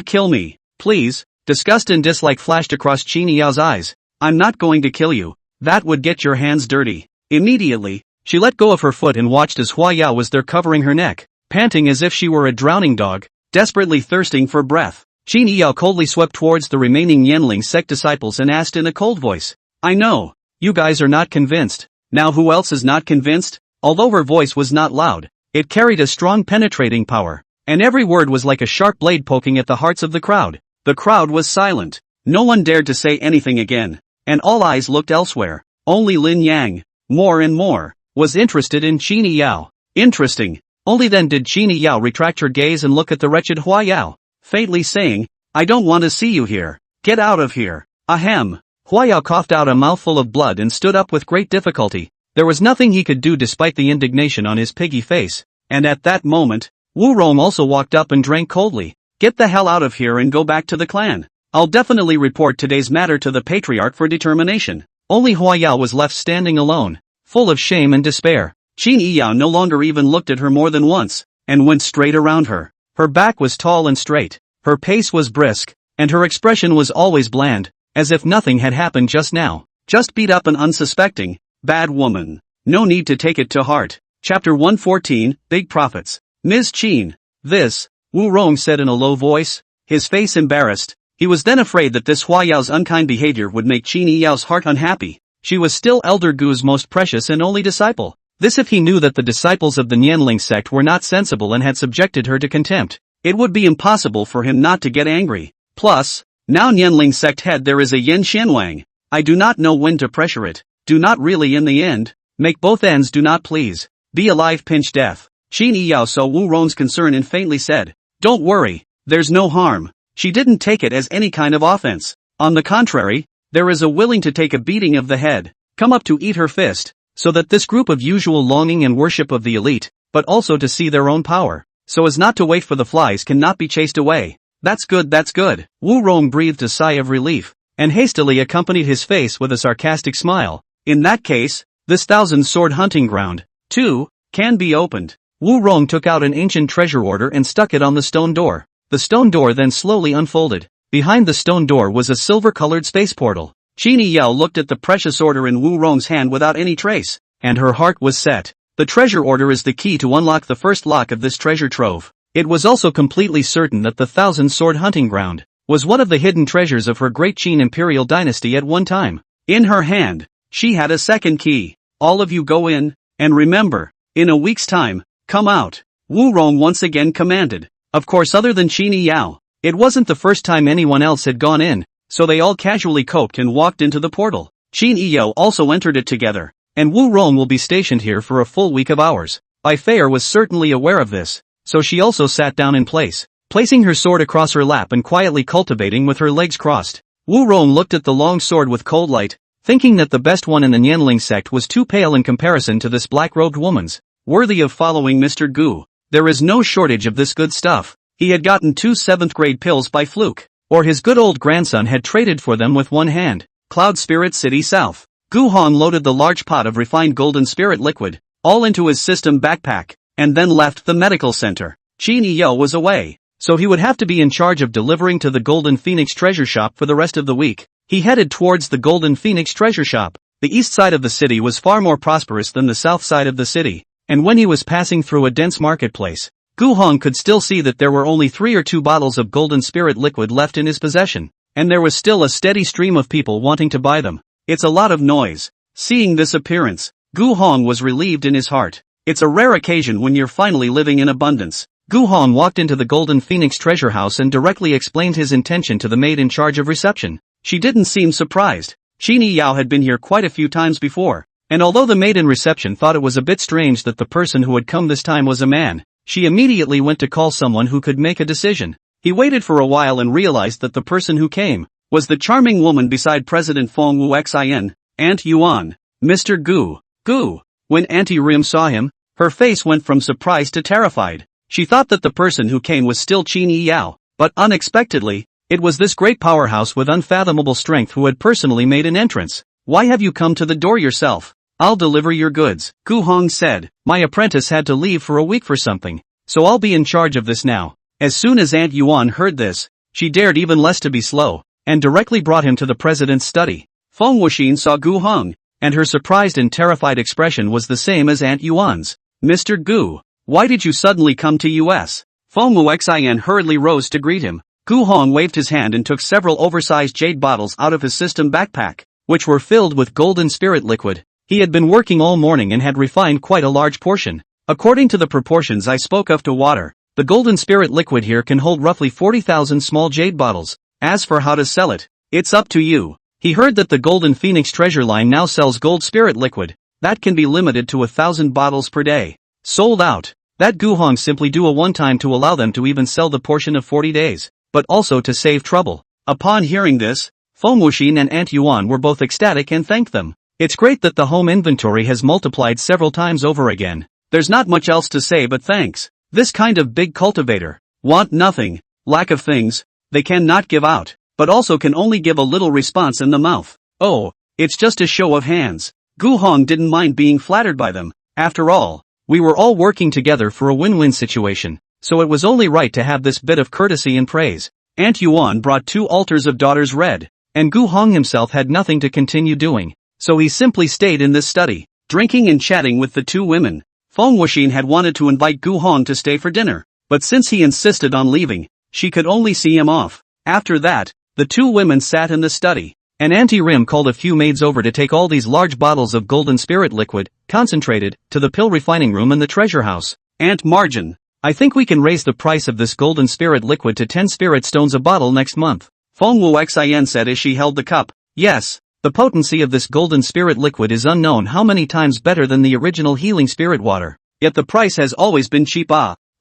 kill me, please. Disgust and dislike flashed across Qin Yao's eyes. I'm not going to kill you. That would get your hands dirty. Immediately, she let go of her foot and watched as Hua Yao was there covering her neck, panting as if she were a drowning dog, desperately thirsting for breath. Qin Yao coldly swept towards the remaining Yanling sect disciples and asked in a cold voice, "I know. You guys are not convinced. Now who else is not convinced?" Although her voice was not loud, it carried a strong penetrating power, and every word was like a sharp blade poking at the hearts of the crowd. The crowd was silent. No one dared to say anything again, and all eyes looked elsewhere. Only Lin Yang, more and more, was interested in Qin Yao. Interesting. Only then did Qin Yao retract her gaze and look at the wretched Hua Yao, faintly saying, "I don't want to see you here. Get out of here." Ahem. Hua Yao coughed out a mouthful of blood and stood up with great difficulty. There was nothing he could do despite the indignation on his piggy face, and at that moment, Wu Rong also walked up and drank coldly. "Get the hell out of here and go back to the clan. I'll definitely report today's matter to the patriarch for determination." Only Hua Yao was left standing alone, full of shame and despair. Qin Yao no longer even looked at her more than once, and went straight around her. Her back was tall and straight, her pace was brisk, and her expression was always bland, as if nothing had happened just now. Just beat up an unsuspecting, bad woman. No need to take it to heart. Chapter 114, Big Profits. "Ms. Qin, this," Wu Rong said in a low voice, his face embarrassed. He was then afraid that this Hua Yao's unkind behavior would make Qin Yao's heart unhappy. She was still Elder Gu's most precious and only disciple. This if he knew that the disciples of the Nianling sect were not sensible and had subjected her to contempt. It would be impossible for him not to get angry. Plus, now Nianling sect head there is a Yen Xianwang. I do not know when to pressure it. Do not really in the end. Make both ends do not please. Be alive pinch death. Qin Yao saw Wu Rong's concern and faintly said, "Don't worry, there's no harm." She didn't take it as any kind of offense. On the contrary, there is a willing to take a beating of the head, come up to eat her fist, so that this group of usual longing and worship of the elite, but also to see their own power, so as not to wait for the flies cannot be chased away. That's good, that's good. Wu Rong breathed a sigh of relief, and hastily accompanied his face with a sarcastic smile. In that case, this 1,000-sword hunting ground, too, can be opened. Wu Rong took out an ancient treasure order and stuck it on the stone door. The stone door then slowly unfolded. Behind the stone door was a silver-colored space portal. Qin Yao looked at the precious order in Wu Rong's hand without any trace, and her heart was set. The treasure order is the key to unlock the first lock of this treasure trove. It was also completely certain that the 1,000-sword hunting ground was one of the hidden treasures of her great Qin imperial dynasty at one time. In her hand, she had a second key. "All of you go in, and remember, in a week's time, come out," Wu Rong once again commanded. Of course, other than Qin Yao, it wasn't the first time anyone else had gone in, so they all casually coped and walked into the portal. Qin Yao also entered it together, and Wu Rong will be stationed here for a full week of hours. Bai Feier was certainly aware of this, so she also sat down in place, placing her sword across her lap and quietly cultivating with her legs crossed. Wu Rong looked at the long sword with cold light, thinking that the best one in the Nianling sect was too pale in comparison to this black-robed woman's. Worthy of following Mr. Gu. There is no shortage of this good stuff. He had gotten 2 7th-grade pills by fluke, or his good old grandson had traded for them with one hand. Cloud Spirit City South. Gu Hong loaded the large pot of refined golden spirit liquid, all into his system backpack, and then left the medical center. Qin Yao was away, so he would have to be in charge of delivering to the Golden Phoenix treasure shop for the rest of the week. He headed towards the Golden Phoenix treasure shop. The east side of the city was far more prosperous than the south side of the city, and when he was passing through a dense marketplace, Gu Hong could still see that there were only 3 or 2 bottles of golden spirit liquid left in his possession, and there was still a steady stream of people wanting to buy them. It's a lot of noise. Seeing this appearance, Gu Hong was relieved in his heart. It's a rare occasion when you're finally living in abundance. Gu Hong walked into the Golden Phoenix treasure house and directly explained his intention to the maid in charge of reception. She didn't seem surprised. Qin Yao had been here quite a few times before, and although the maid in reception thought it was a bit strange that the person who had come this time was a man, she immediately went to call someone who could make a decision. He waited for a while and realized that the person who came was the charming woman beside President Feng Wu Xin, Aunt Yuan. Mr. Gu. Gu. When Auntie Rim saw him, her face went from surprise to terrified. She thought that the person who came was still Qin Yao, but unexpectedly, it was this great powerhouse with unfathomable strength who had personally made an entrance. "Why have you come to the door yourself? I'll deliver your goods," Gu Hong said. "My apprentice had to leave for a week for something, so I'll be in charge of this now." As soon as Aunt Yuan heard this, she dared even less to be slow, and directly brought him to the president's study. Feng Wuxin saw Gu Hong, and her surprised and terrified expression was the same as Aunt Yuan's. "Mr. Gu, Why did you suddenly come to US? Feng Wuxian hurriedly rose to greet him. Gu Hong waved his hand and took several oversized jade bottles out of his system backpack, which were filled with golden spirit liquid. He had been working all morning and had refined quite a large portion. According to the proportions I spoke of to water, the golden spirit liquid here can hold roughly 40,000 small jade bottles. As for how to sell it, it's up to you. He heard that the Golden Phoenix treasure line now sells gold spirit liquid. That can be limited to 1,000 bottles per day. Sold out. That Gu Hong simply do a one-time to allow them to even sell the portion of 40 days, but also to save trouble. Upon hearing this, Feng Wuxin and Aunt Yuan were both ecstatic and thanked them. It's great that the home inventory has multiplied several times over again. There's not much else to say but thanks. This kind of big cultivator, want nothing, lack of things, they cannot give out, but also can only give a little response in the mouth. Oh, it's just a show of hands. Gu Hong didn't mind being flattered by them. After all, we were all working together for a win-win situation, so it was only right to have this bit of courtesy and praise. Aunt Yuan brought 2 altars of daughters red, and Gu Hong himself had nothing to continue doing, so he simply stayed in this study, drinking and chatting with the 2 women. Feng Wuxin had wanted to invite Gu Hong to stay for dinner, but since he insisted on leaving, she could only see him off. After that, the 2 women sat in the study, and Auntie Rim called a few maids over to take all these large bottles of golden spirit liquid, concentrated, to the pill refining room in the treasure house. Aunt Margin, I think we can raise the price of this golden spirit liquid to 10 spirit stones a bottle next month. Feng Wuxian said as she held the cup. Yes, the potency of this golden spirit liquid is unknown how many times better than the original healing spirit water. Yet the price has always been cheap.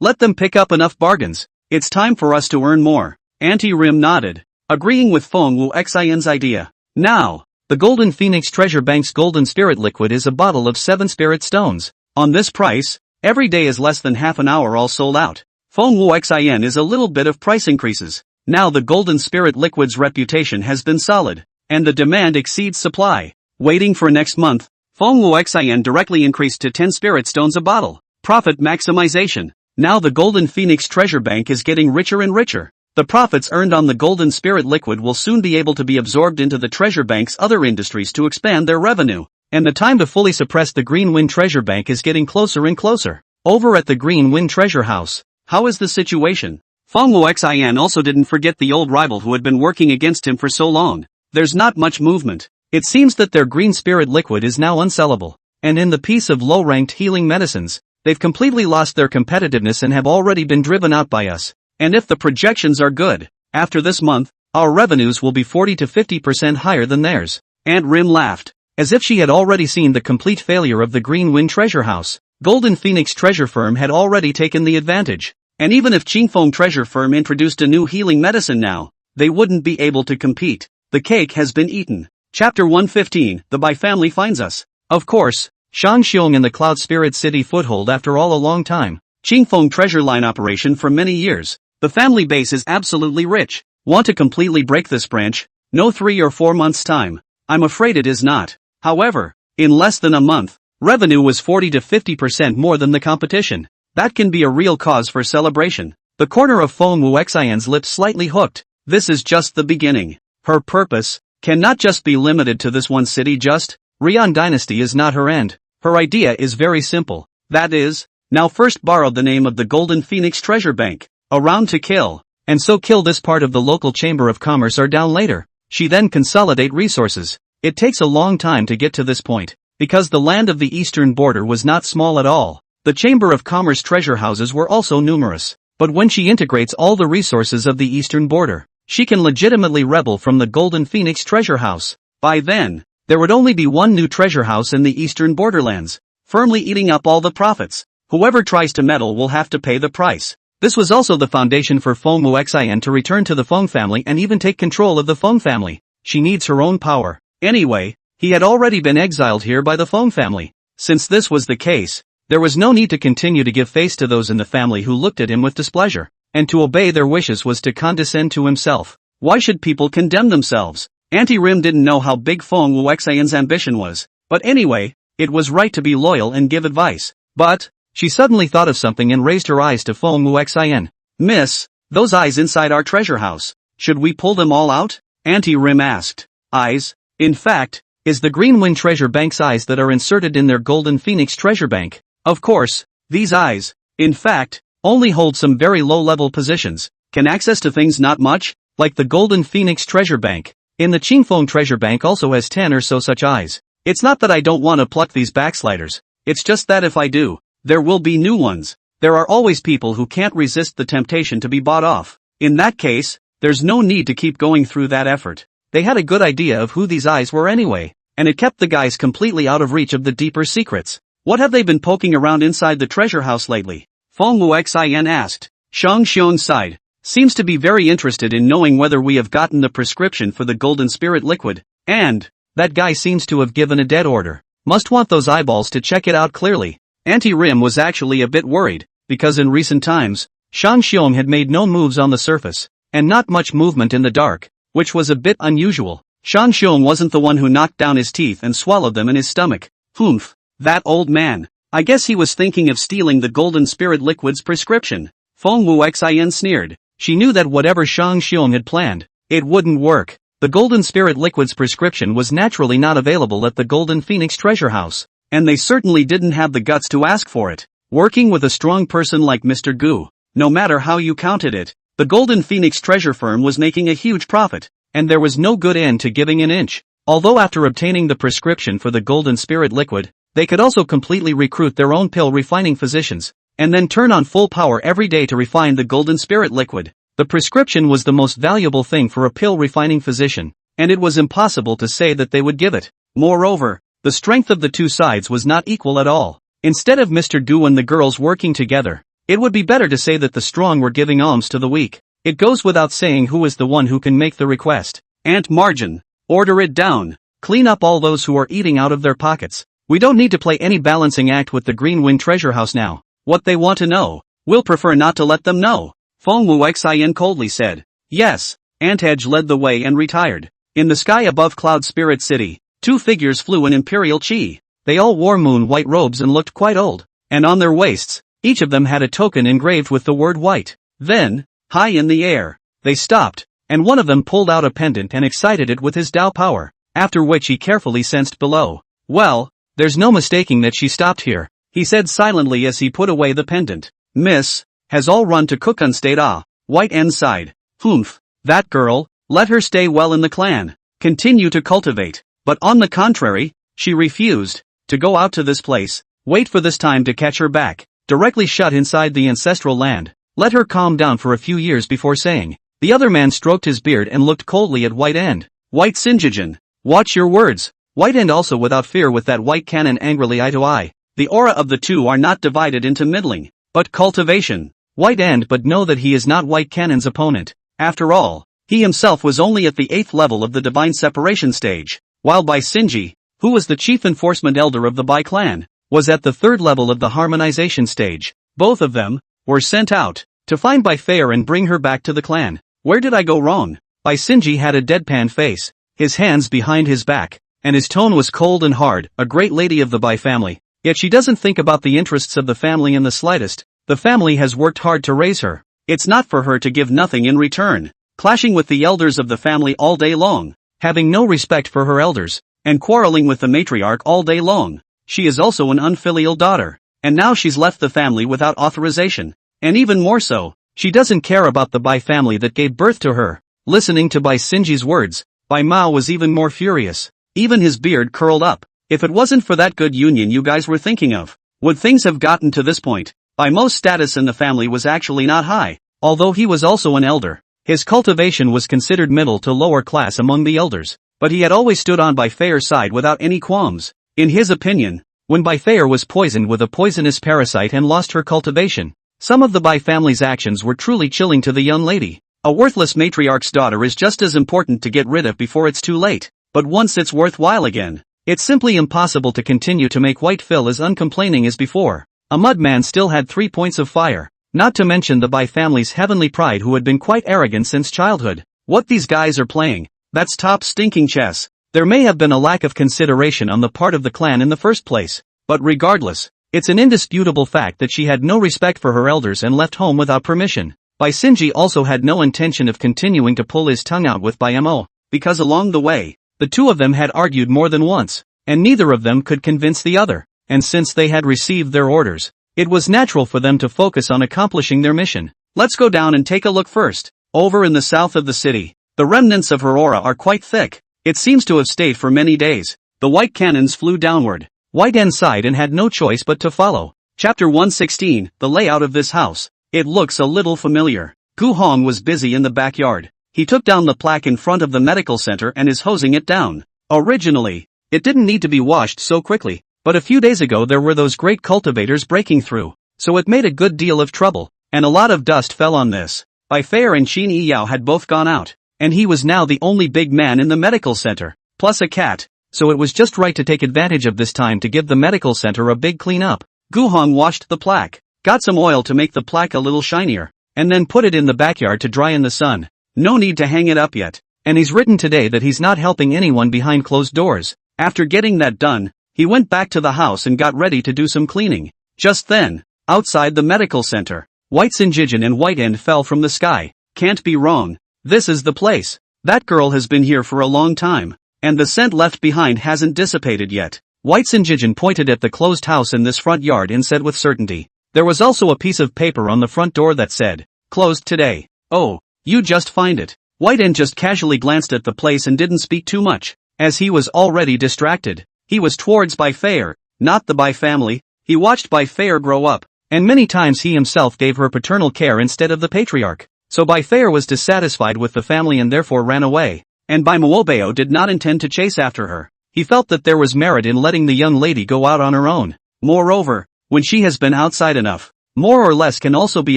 Let them pick up enough bargains. It's time for us to earn more. Auntie Rim nodded, agreeing with Feng Wuxian's idea. Now, the Golden Phoenix Treasure Bank's golden spirit liquid is a bottle of 7 spirit stones. On this price, every day is less than half an hour all sold out. Feng Wuxian is a little bit of price increases. Now the golden spirit liquid's reputation has been solid, and the demand exceeds supply. Waiting for next month, Feng Wuxian directly increased to 10 spirit stones a bottle. Profit maximization. Now the Golden Phoenix Treasure Bank is getting richer and richer. The profits earned on the golden spirit liquid will soon be able to be absorbed into the treasure bank's other industries to expand their revenue. And the time to fully suppress the Green Wind Treasure Bank is getting closer and closer. Over at the Green Wind Treasure House, how is the situation? Feng Wuxian also didn't forget the old rival who had been working against him for so long. There's not much movement. It seems that their green spirit liquid is now unsellable. And in the piece of low-ranked healing medicines, they've completely lost their competitiveness and have already been driven out by us. And if the projections are good, after this month, our revenues will be 40 to 50% higher than theirs. Aunt Rim laughed, as if she had already seen the complete failure of the Green Wind Treasure House. Golden Phoenix Treasure Firm had already taken the advantage. And even if Qingfeng Treasure Firm introduced a new healing medicine now, they wouldn't be able to compete. The cake has been eaten. Chapter 115, The Bai Family Finds Us. Of course, Shangxiong and the Cloud Spirit City foothold after all a long time. Qingfeng Treasure Line operation for many years. The family base is absolutely rich. Want to completely break this branch? No 3 or 4 months time. I'm afraid it is not. However, in less than a month, revenue was 40 to 50% more than the competition. That can be a real cause for celebration. The corner of Feng Wuxian's lips slightly hooked. This is just the beginning. Her purpose cannot just be limited to this one city. Rian Dynasty is not her end. Her idea is very simple. That is, now first borrow the name of the Golden Phoenix Treasure Bank. Around to kill, and so kill this part of the local Chamber of Commerce or down later. She then consolidate resources. It takes a long time to get to this point, because the land of the eastern border was not small at all. The Chamber of Commerce treasure houses were also numerous, but when she integrates all the resources of the eastern border, she can legitimately rebel from the Golden Phoenix Treasure House. By then, there would only be one new treasure house in the eastern borderlands, firmly eating up all the profits. Whoever tries to meddle will have to pay the price. This was also the foundation for Feng Wuxian to return to the Feng family and even take control of the Feng family. She needs her own power. Anyway, he had already been exiled here by the Feng family. Since this was the case, there was no need to continue to give face to those in the family who looked at him with displeasure, and to obey their wishes was to condescend to himself. Why should people condemn themselves? Auntie Rim didn't know how big Feng Wuxian's ambition was, but anyway, it was right to be loyal and give advice. But she suddenly thought of something and raised her eyes to Feng Wuxian. Miss, those eyes inside our treasure house, should we pull them all out? Auntie Rim asked. Eyes? In fact, is the Green Wind Treasure Bank's eyes that are inserted in their Golden Phoenix Treasure Bank. Of course, these eyes, In fact, only hold some very low-level positions, can access to things not much, like the Golden Phoenix Treasure Bank. In the Qingfeng Treasure Bank also has 10 or so such eyes. It's not that I don't want to pluck these backsliders, it's just that if I do, there will be new ones. There are always people who can't resist the temptation to be bought off. In that case, there's no need to keep going through that effort. They had a good idea of who these eyes were anyway, and it kept the guys completely out of reach of the deeper secrets. What have they been poking around inside the treasure house lately? Feng Wuxin asked. Shang Xiong sighed. Seems to be very interested in knowing whether we have gotten the prescription for the golden spirit liquid, and that guy seems to have given a dead order. Must want those eyeballs to check it out clearly. Auntie Rim was actually a bit worried, because in recent times, Shang Xiong had made no moves on the surface, and not much movement in the dark, which was a bit unusual. Shang Xiong wasn't the one who knocked down his teeth and swallowed them in his stomach. Humph, that old man. I guess he was thinking of stealing the golden spirit liquid's prescription. Feng Wuxin sneered. She knew that whatever Shang Xiong had planned, it wouldn't work. The golden spirit liquid's prescription was naturally not available at the Golden Phoenix Treasure House, and they certainly didn't have the guts to ask for it. Working with a strong person like Mr. Gu, no matter how you counted it, the Golden Phoenix Treasure firm was making a huge profit, and there was no good end to giving an inch. Although after obtaining the prescription for the golden spirit liquid, they could also completely recruit their own pill refining physicians, and then turn on full power every day to refine the golden spirit liquid. The prescription was the most valuable thing for a pill refining physician, and it was impossible to say that they would give it. Moreover, the strength of the two sides was not equal at all. Instead of Mr. Gu and the girls working together, it would be better to say that the strong were giving alms to the weak. It goes without saying who is the one who can make the request. Aunt Margin, order it down. Clean up all those who are eating out of their pockets. We don't need to play any balancing act with the Green Wind Treasure House now. What they want to know, we'll prefer not to let them know. Feng Wuxin coldly said. Yes. Aunt Edge led the way and retired. In the sky above Cloud Spirit City, two figures flew in imperial chi. They all wore moon-white robes and looked quite old, and on their waists, each of them had a token engraved with the word white. Then, high in the air, they stopped, and one of them pulled out a pendant and excited it with his Dao power, after which he carefully sensed below. Well, there's no mistaking that she stopped here, he said silently as he put away the pendant. Miss, has all run to Kukun State White End sighed. Humph, that girl, let her stay well in the clan. Continue to cultivate. But on the contrary, she refused to go out to this place. Wait for this time to catch her back. Directly shut inside the ancestral land. Let her calm down for a few years before saying. The other man stroked his beard and looked coldly at White End. White Sinjijin, watch your words. White End also without fear with that white cannon angrily eye to eye. The aura of the two are not divided into middling, but cultivation. White End but know that he is not White Cannon's opponent. After all, he himself was only at the 8th level of the divine separation stage, while Bai Sinji, who was the chief enforcement elder of the Bai clan, was at the 3rd level of the harmonization stage. Both of them were sent out to find Bai Fair and bring her back to the clan. Where did I go wrong? Bai Sinji had a deadpan face, his hands behind his back, and his tone was cold and hard. A great lady of the Bai family, yet she doesn't think about the interests of the family in the slightest. The family has worked hard to raise her. It's not for her to give nothing in return. Clashing with the elders of the family all day long, having no respect for her elders, and quarreling with the matriarch all day long. She is also an unfilial daughter, and now she's left the family without authorization. And even more so, she doesn't care about the Bai family that gave birth to her. Listening to Bai Sinji's words, Bai Mao was even more furious. Even his beard curled up. If it wasn't for that good union you guys were thinking of, would things have gotten to this point? Bai Mo's status in the family was actually not high, although he was also an elder. His cultivation was considered middle to lower class among the elders, but he had always stood on Bai Fair's side without any qualms. In his opinion, when Bai Fair was poisoned with a poisonous parasite and lost her cultivation, some of the Bai family's actions were truly chilling to the young lady. A worthless matriarch's daughter is just as important to get rid of before it's too late, but once it's worthwhile again, it's simply impossible to continue to make White Phil as uncomplaining as before. A mudman still had 3 points of fire, not to mention the Bai family's heavenly pride who had been quite arrogant since childhood. What these guys are playing, that's top stinking chess. There may have been a lack of consideration on the part of the clan in the first place, but regardless, it's an indisputable fact that she had no respect for her elders and left home without permission. Bai Sinji also had no intention of continuing to pull his tongue out with Bai Mo, because along the way, the two of them had argued more than once, and neither of them could convince the other. And since they had received their orders, It was natural for them to focus on accomplishing their mission. Let's go down and take a look first. Over in the south of the city, the remnants of her aura are quite thick. It seems to have stayed for many days. The white cannons flew downward. White N sighed and had no choice but to follow. Chapter 116, the layout of this house. It looks a little familiar. Gu Hong was busy in the backyard. He took down the plaque in front of the medical center and is hosing it down. Originally, it didn't need to be washed so quickly, but a few days ago there were those great cultivators breaking through, so it made a good deal of trouble, and a lot of dust fell on this. Bai Fei and Qin Yi Yao had both gone out, and he was now the only big man in the medical center, plus a cat, so it was just right to take advantage of this time to give the medical center a big clean up. Gu Hong washed the plaque, got some oil to make the plaque a little shinier, and then put it in the backyard to dry in the sun. No need to hang it up yet, and he's written today that he's not helping anyone behind closed doors. After getting that done, he went back to the house and got ready to do some cleaning. Just then, outside the medical center, White Sinjijin and White End fell from the sky. Can't be wrong. This is the place. That girl has been here for a long time, and the scent left behind hasn't dissipated yet. White Sinjijin pointed at the closed house in this front yard and said with certainty. There was also a piece of paper on the front door that said, "Closed today." Oh, you just find it. White End just casually glanced at the place and didn't speak too much, as he was already distracted. He was towards Bai Fei, not the Bai family. He watched Bai Fei grow up, and many times he himself gave her paternal care instead of the patriarch. So Bai Fei was dissatisfied with the family and therefore ran away, and Bai Moobeo did not intend to chase after her. He felt that there was merit in letting the young lady go out on her own. Moreover, when she has been outside enough, more or less can also be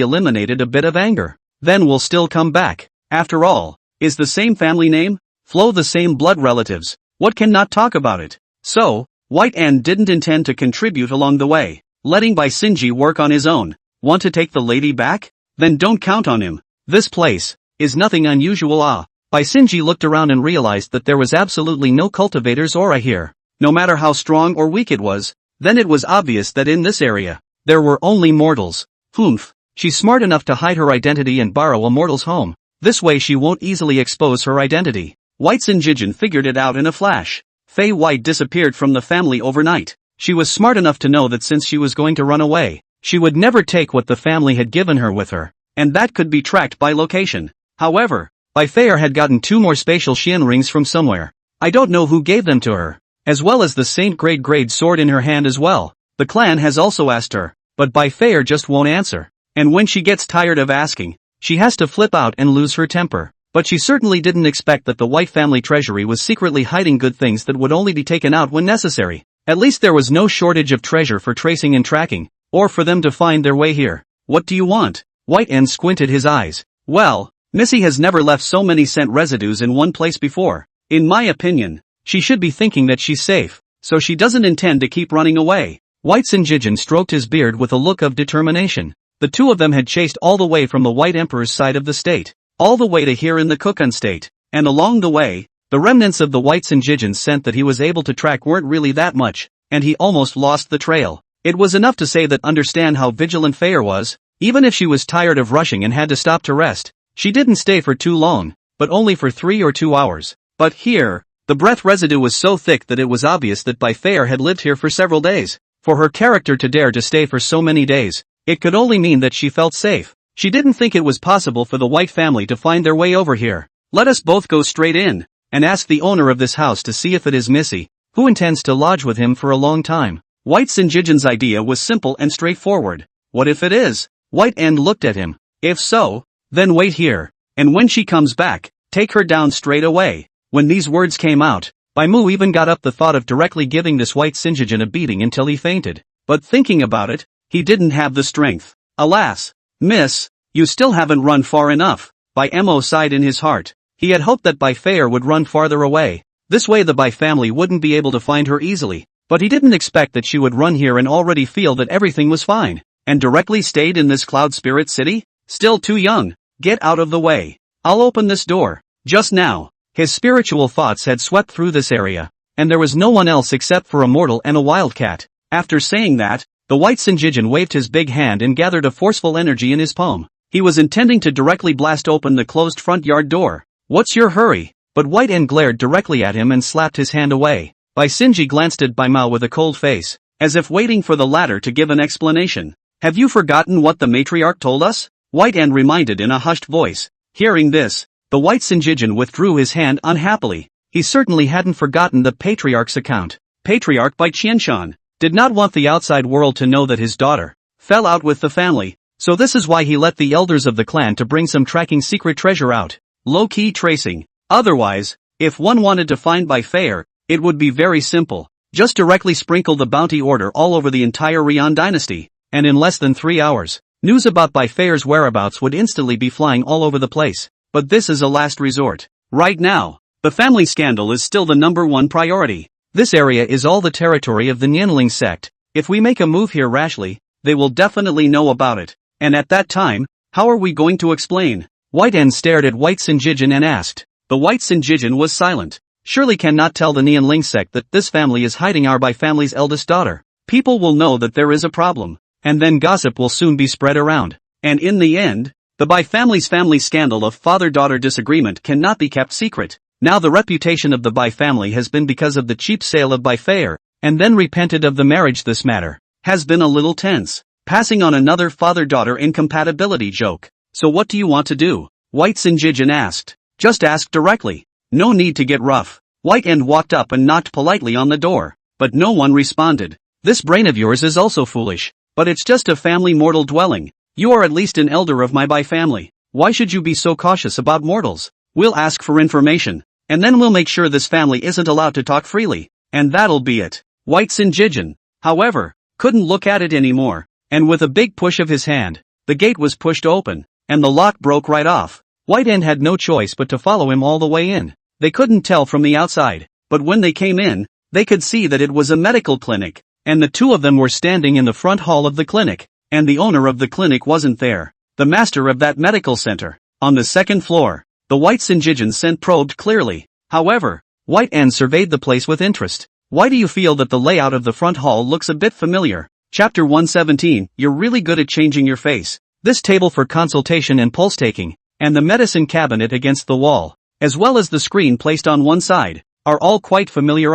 eliminated a bit of anger. Then we'll still come back. After all, is the same family name, flow the same blood relatives, what can not talk about it? So, White N didn't intend to contribute along the way, letting Bai Sinji work on his own. Want to take the lady back? Then don't count on him. This place is nothing unusual. Bai Sinji looked around and realized that there was absolutely no cultivator's aura here. No matter how strong or weak it was, then it was obvious that in this area, there were only mortals. Humph, she's smart enough to hide her identity and borrow a mortal's home. This way she won't easily expose her identity. White Sinjijin figured it out in a flash. Fei White disappeared from the family overnight. She was smart enough to know that since she was going to run away, she would never take what the family had given her with her, and that could be tracked by location. However, Bai Fei had gotten 2 more spatial Xian rings from somewhere. I don't know who gave them to her, as well as the Saint grade sword in her hand as well. The clan has also asked her, but Bai Fei just won't answer. And when she gets tired of asking, she has to flip out and lose her temper. But she certainly didn't expect that the White family treasury was secretly hiding good things that would only be taken out when necessary. At least there was no shortage of treasure for tracing and tracking, or for them to find their way here. What do you want? White N squinted his eyes. Well, Missy has never left so many scent residues in one place before. In my opinion, she should be thinking that she's safe, so she doesn't intend to keep running away. White Sinjijin stroked his beard with a look of determination. The two of them had chased all the way from the White Emperor's side of the state, all the way to here in the Kukun state, and along the way, the remnants of the White Sinjijin's scent that he was able to track weren't really that much, and he almost lost the trail. It was enough to say that understand how vigilant Fei was. Even if she was tired of rushing and had to stop to rest, she didn't stay for too long, but only for 3 or 2 hours. But here, the breath residue was so thick that it was obvious that Bai Fei had lived here for several days. For her character to dare to stay for so many days, it could only mean that she felt safe. She didn't think it was possible for the White family to find their way over here. Let us both go straight in, and ask the owner of this house to see if it is Missy, who intends to lodge with him for a long time. White Sinjijin's idea was simple and straightforward. What if it is? White End looked at him. If so, then wait here, and when she comes back, take her down straight away. When these words came out, Bai Mu even got up the thought of directly giving this White Sinjijin a beating until he fainted. But thinking about it, he didn't have the strength. Alas, miss, you still haven't run far enough. Bai Mo sighed in his heart. He had hoped that Bai Fei would run farther away. This way the Bai family wouldn't be able to find her easily. But he didn't expect that she would run here and already feel that everything was fine. And directly stayed in this cloud spirit city? Still too young. Get out of the way. I'll open this door. Just now, his spiritual thoughts had swept through this area, and there was no one else except for a mortal and a wildcat. After saying that, the White Sinjijin waved his big hand and gathered a forceful energy in his palm. He was intending to directly blast open the closed front yard door. What's your hurry? But White N glared directly at him and slapped his hand away. Bai Sinji glanced at Bai Mao with a cold face, as if waiting for the latter to give an explanation. Have you forgotten what the matriarch told us? White End reminded in a hushed voice. Hearing this, the White Sinjijin withdrew his hand unhappily. He certainly hadn't forgotten the patriarch's account. Patriarch by Qianshan did not want the outside world to know that his daughter fell out with the family, so this is why he let the elders of the clan to bring some tracking secret treasure out. Low-key tracing. Otherwise, if one wanted to find Bai Fei, it would be very simple. Just directly sprinkle the bounty order all over the entire Rian dynasty, and in less than 3 hours, news about Bai Fei's whereabouts would instantly be flying all over the place. But this is a last resort. Right now, the family scandal is still the #1 priority. This area is all the territory of the Nianling sect. If we make a move here rashly, they will definitely know about it. And at that time, how are we going to explain? White End stared at White Sinjijin and asked. The White Sinjijin was silent. Surely cannot tell the Nianling sect that this family is hiding our Bai family's eldest daughter. People will know that there is a problem, and then gossip will soon be spread around. And in the end, the Bai family's family scandal of father-daughter disagreement cannot be kept secret. Now the reputation of the Bai family has been because of the cheap sale of Bai Fei, and then repented of the marriage. This matter has been a little tense, passing on another father-daughter incompatibility joke. So what do you want to do? White Sinjijin asked. Just ask directly. No need to get rough. White End walked up and knocked politely on the door, but no one responded. This brain of yours is also foolish, but it's just a family mortal dwelling. You are at least an elder of my Bai family. Why should you be so cautious about mortals? We'll ask for information, and then we'll make sure this family isn't allowed to talk freely, and that'll be it. White Sinjijin, however, couldn't look at it anymore, and with a big push of his hand, the gate was pushed open, and the lock broke right off. White End had no choice but to follow him all the way in. They couldn't tell from the outside, but when they came in, they could see that it was a medical clinic, and the two of them were standing in the front hall of the clinic, and the owner of the clinic wasn't there. The master of that medical center, on the second floor. The White Sinjijin sent probed clearly. However, White End surveyed the place with interest. Why do you feel that the layout of the front hall looks a bit familiar? Chapter 117, you're really good at changing your face. This table for consultation and pulse taking, and the medicine cabinet against the wall, as well as the screen placed on one side, are all quite familiar.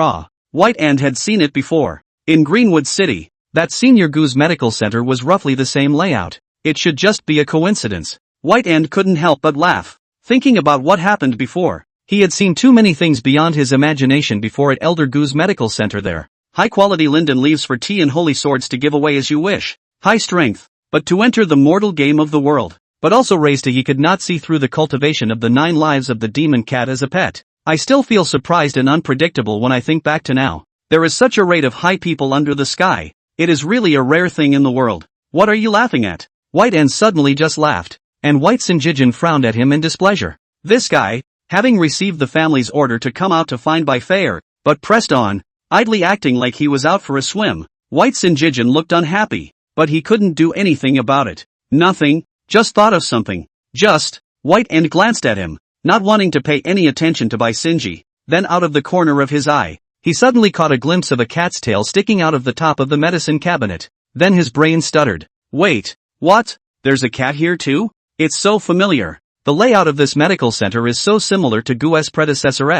White End had seen it before. In Greenwood City, that Senior Goose Medical Center was roughly the same layout. It should just be a coincidence. White End couldn't help but laugh. Thinking about what happened before, he had seen too many things beyond his imagination before at Elder Goose Medical Center there. High-quality linden leaves for tea and holy swords to give away as you wish. High strength, but to enter the mortal game of the world. But also raised to he could not see through the cultivation of the 9 lives of the demon cat as a pet. I still feel surprised and unpredictable when I think back to now. There is such a rate of high people under the sky. It is really a rare thing in the world. What are you laughing at? White End suddenly just laughed, and White Sinjijin frowned at him in displeasure. This guy, having received the family's order to come out to find Bai Fei, but pressed on, idly acting like he was out for a swim. White Sinjijin looked unhappy, but he couldn't do anything about it. Nothing, just thought of something. White End glanced at him, not wanting to pay any attention to Bai Sinji. Then out of the corner of his eye, he suddenly caught a glimpse of a cat's tail sticking out of the top of the medicine cabinet. Then his brain stuttered. Wait, what? There's a cat here too? It's so familiar. The layout of this medical center is so similar to Gu's predecessor.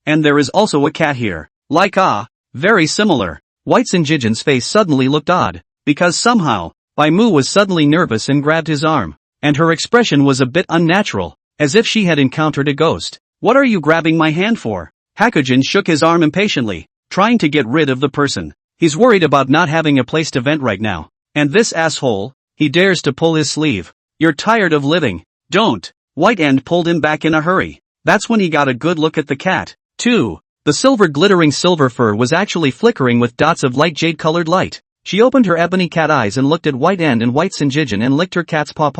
And there is also a cat here. Very similar. White Sinjijin's face suddenly looked odd, because somehow, Bai Mu was suddenly nervous and grabbed his arm, and her expression was a bit unnatural, as if she had encountered a ghost. What are you grabbing my hand for? Hakujin shook his arm impatiently, trying to get rid of the person. He's worried about not having a place to vent right now. And this asshole, he dares to pull his sleeve. You're tired of living. Don't. White End pulled him back in a hurry. That's when he got a good look at the cat, too. The glittering silver fur was actually flickering with dots of light jade-colored light. She opened her ebony cat eyes and looked at White End and White Sinjijin and licked her cat's paw.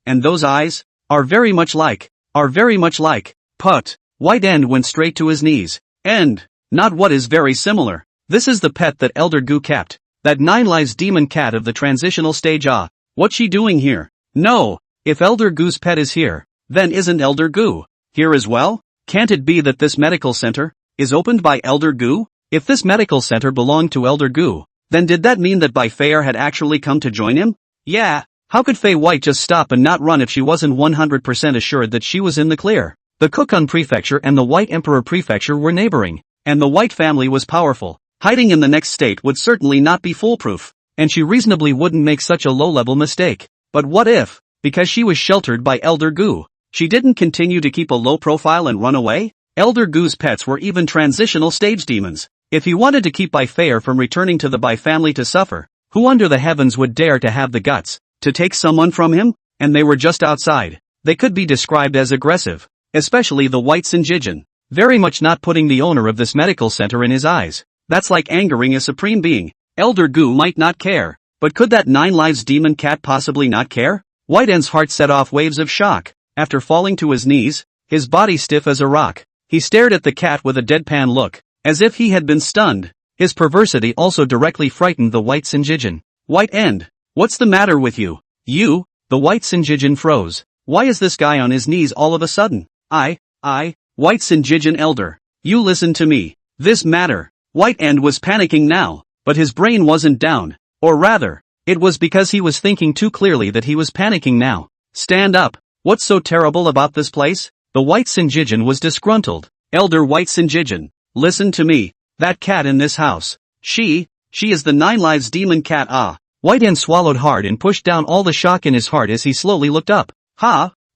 And those eyes are very much like. Put. White End went straight to his knees. And, not what is very similar. This is the pet that Elder Gu kept. That 9 lives demon cat of the transitional stage. What's she doing here? No, if Elder Gu's pet is here, then isn't Elder Gu here as well? Can't it be that this medical center is opened by Elder Gu? If this medical center belonged to Elder Gu, then did that mean that Bai Fei had actually come to join him? Yeah, how could Fei White just stop and not run if she wasn't 100% assured that she was in the clear? The Kokun Prefecture and the White Emperor Prefecture were neighboring, and the White family was powerful. Hiding in the next state would certainly not be foolproof. and she reasonably wouldn't make such a low-level mistake. But what if, because she was sheltered by Elder Gu, she didn't continue to keep a low profile and run away? Elder Gu's pets were even transitional stage demons. If he wanted to keep Bai Fei from returning to the Bai family to suffer, who under the heavens would dare to have the guts to take someone from him? And they were just outside. They could be described as aggressive, especially the white Sinjijin, very much not putting the owner of this medical center in his eyes. That's like angering a supreme being. Elder Gu might not care, but could that 9 lives demon cat possibly not care? White N's heart set off waves of shock. After falling to his knees, his body stiff as a rock, he stared at the cat with a deadpan look, as if he had been stunned. His perversity also directly frightened the white Sinjijin. White End, what's the matter with you? You? The white Sinjijin froze. Why is this guy on his knees all of a sudden? White Sinjijin elder. You listen to me. This matter. White End was panicking now, but his brain wasn't down. Or rather, it was because he was thinking too clearly that he was panicking now. Stand up. What's so terrible about this place? The white Sinjijin was disgruntled. Elder White Sinjijin, listen to me. That cat in this house. She is the 9 lives demon cat. White End swallowed hard and pushed down all the shock in his heart as he slowly looked up.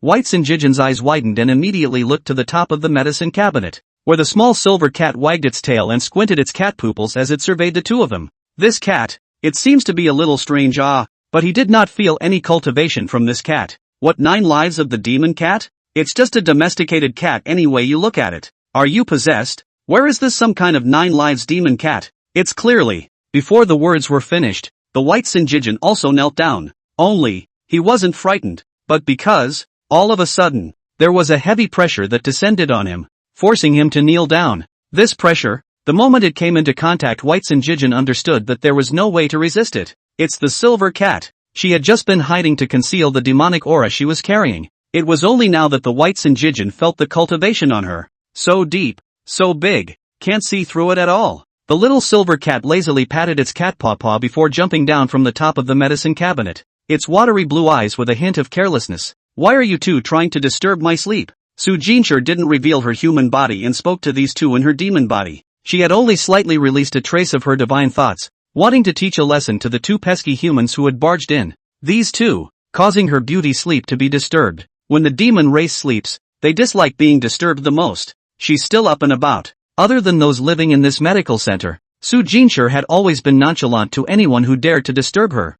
White Sinjijin's eyes widened and immediately looked to the top of the medicine cabinet, where the small silver cat wagged its tail and squinted its cat pupils as it surveyed the two of them. This cat, it seems to be a little strange, but he did not feel any cultivation from this cat. What 9 lives of the demon cat? It's just a domesticated cat any way you look at it. Are you possessed? Where is this some kind of 9 lives demon cat? It's clearly. Before the words were finished, the white Sinjijin also knelt down. Only, he wasn't frightened, but because, all of a sudden, there was a heavy pressure that descended on him, forcing him to kneel down. This pressure, the moment it came into contact, white Sinjijin understood that there was no way to resist it. It's the silver cat. She had just been hiding to conceal the demonic aura she was carrying. It was only now that the white Sinjijin felt the cultivation on her. So deep, so big, can't see through it at all. The little silver cat lazily patted its cat paw before jumping down from the top of the medicine cabinet, its watery blue eyes with a hint of carelessness. Why are you two trying to disturb my sleep? Su Jinshi didn't reveal her human body and spoke to these two in her demon body. She had only slightly released a trace of her divine thoughts, wanting to teach a lesson to the two pesky humans who had barged in. These two, causing her beauty sleep to be disturbed. When the demon race sleeps, they dislike being disturbed the most. She's still up and about. Other than those living in this medical center, Su Jinshi had always been nonchalant to anyone who dared to disturb her.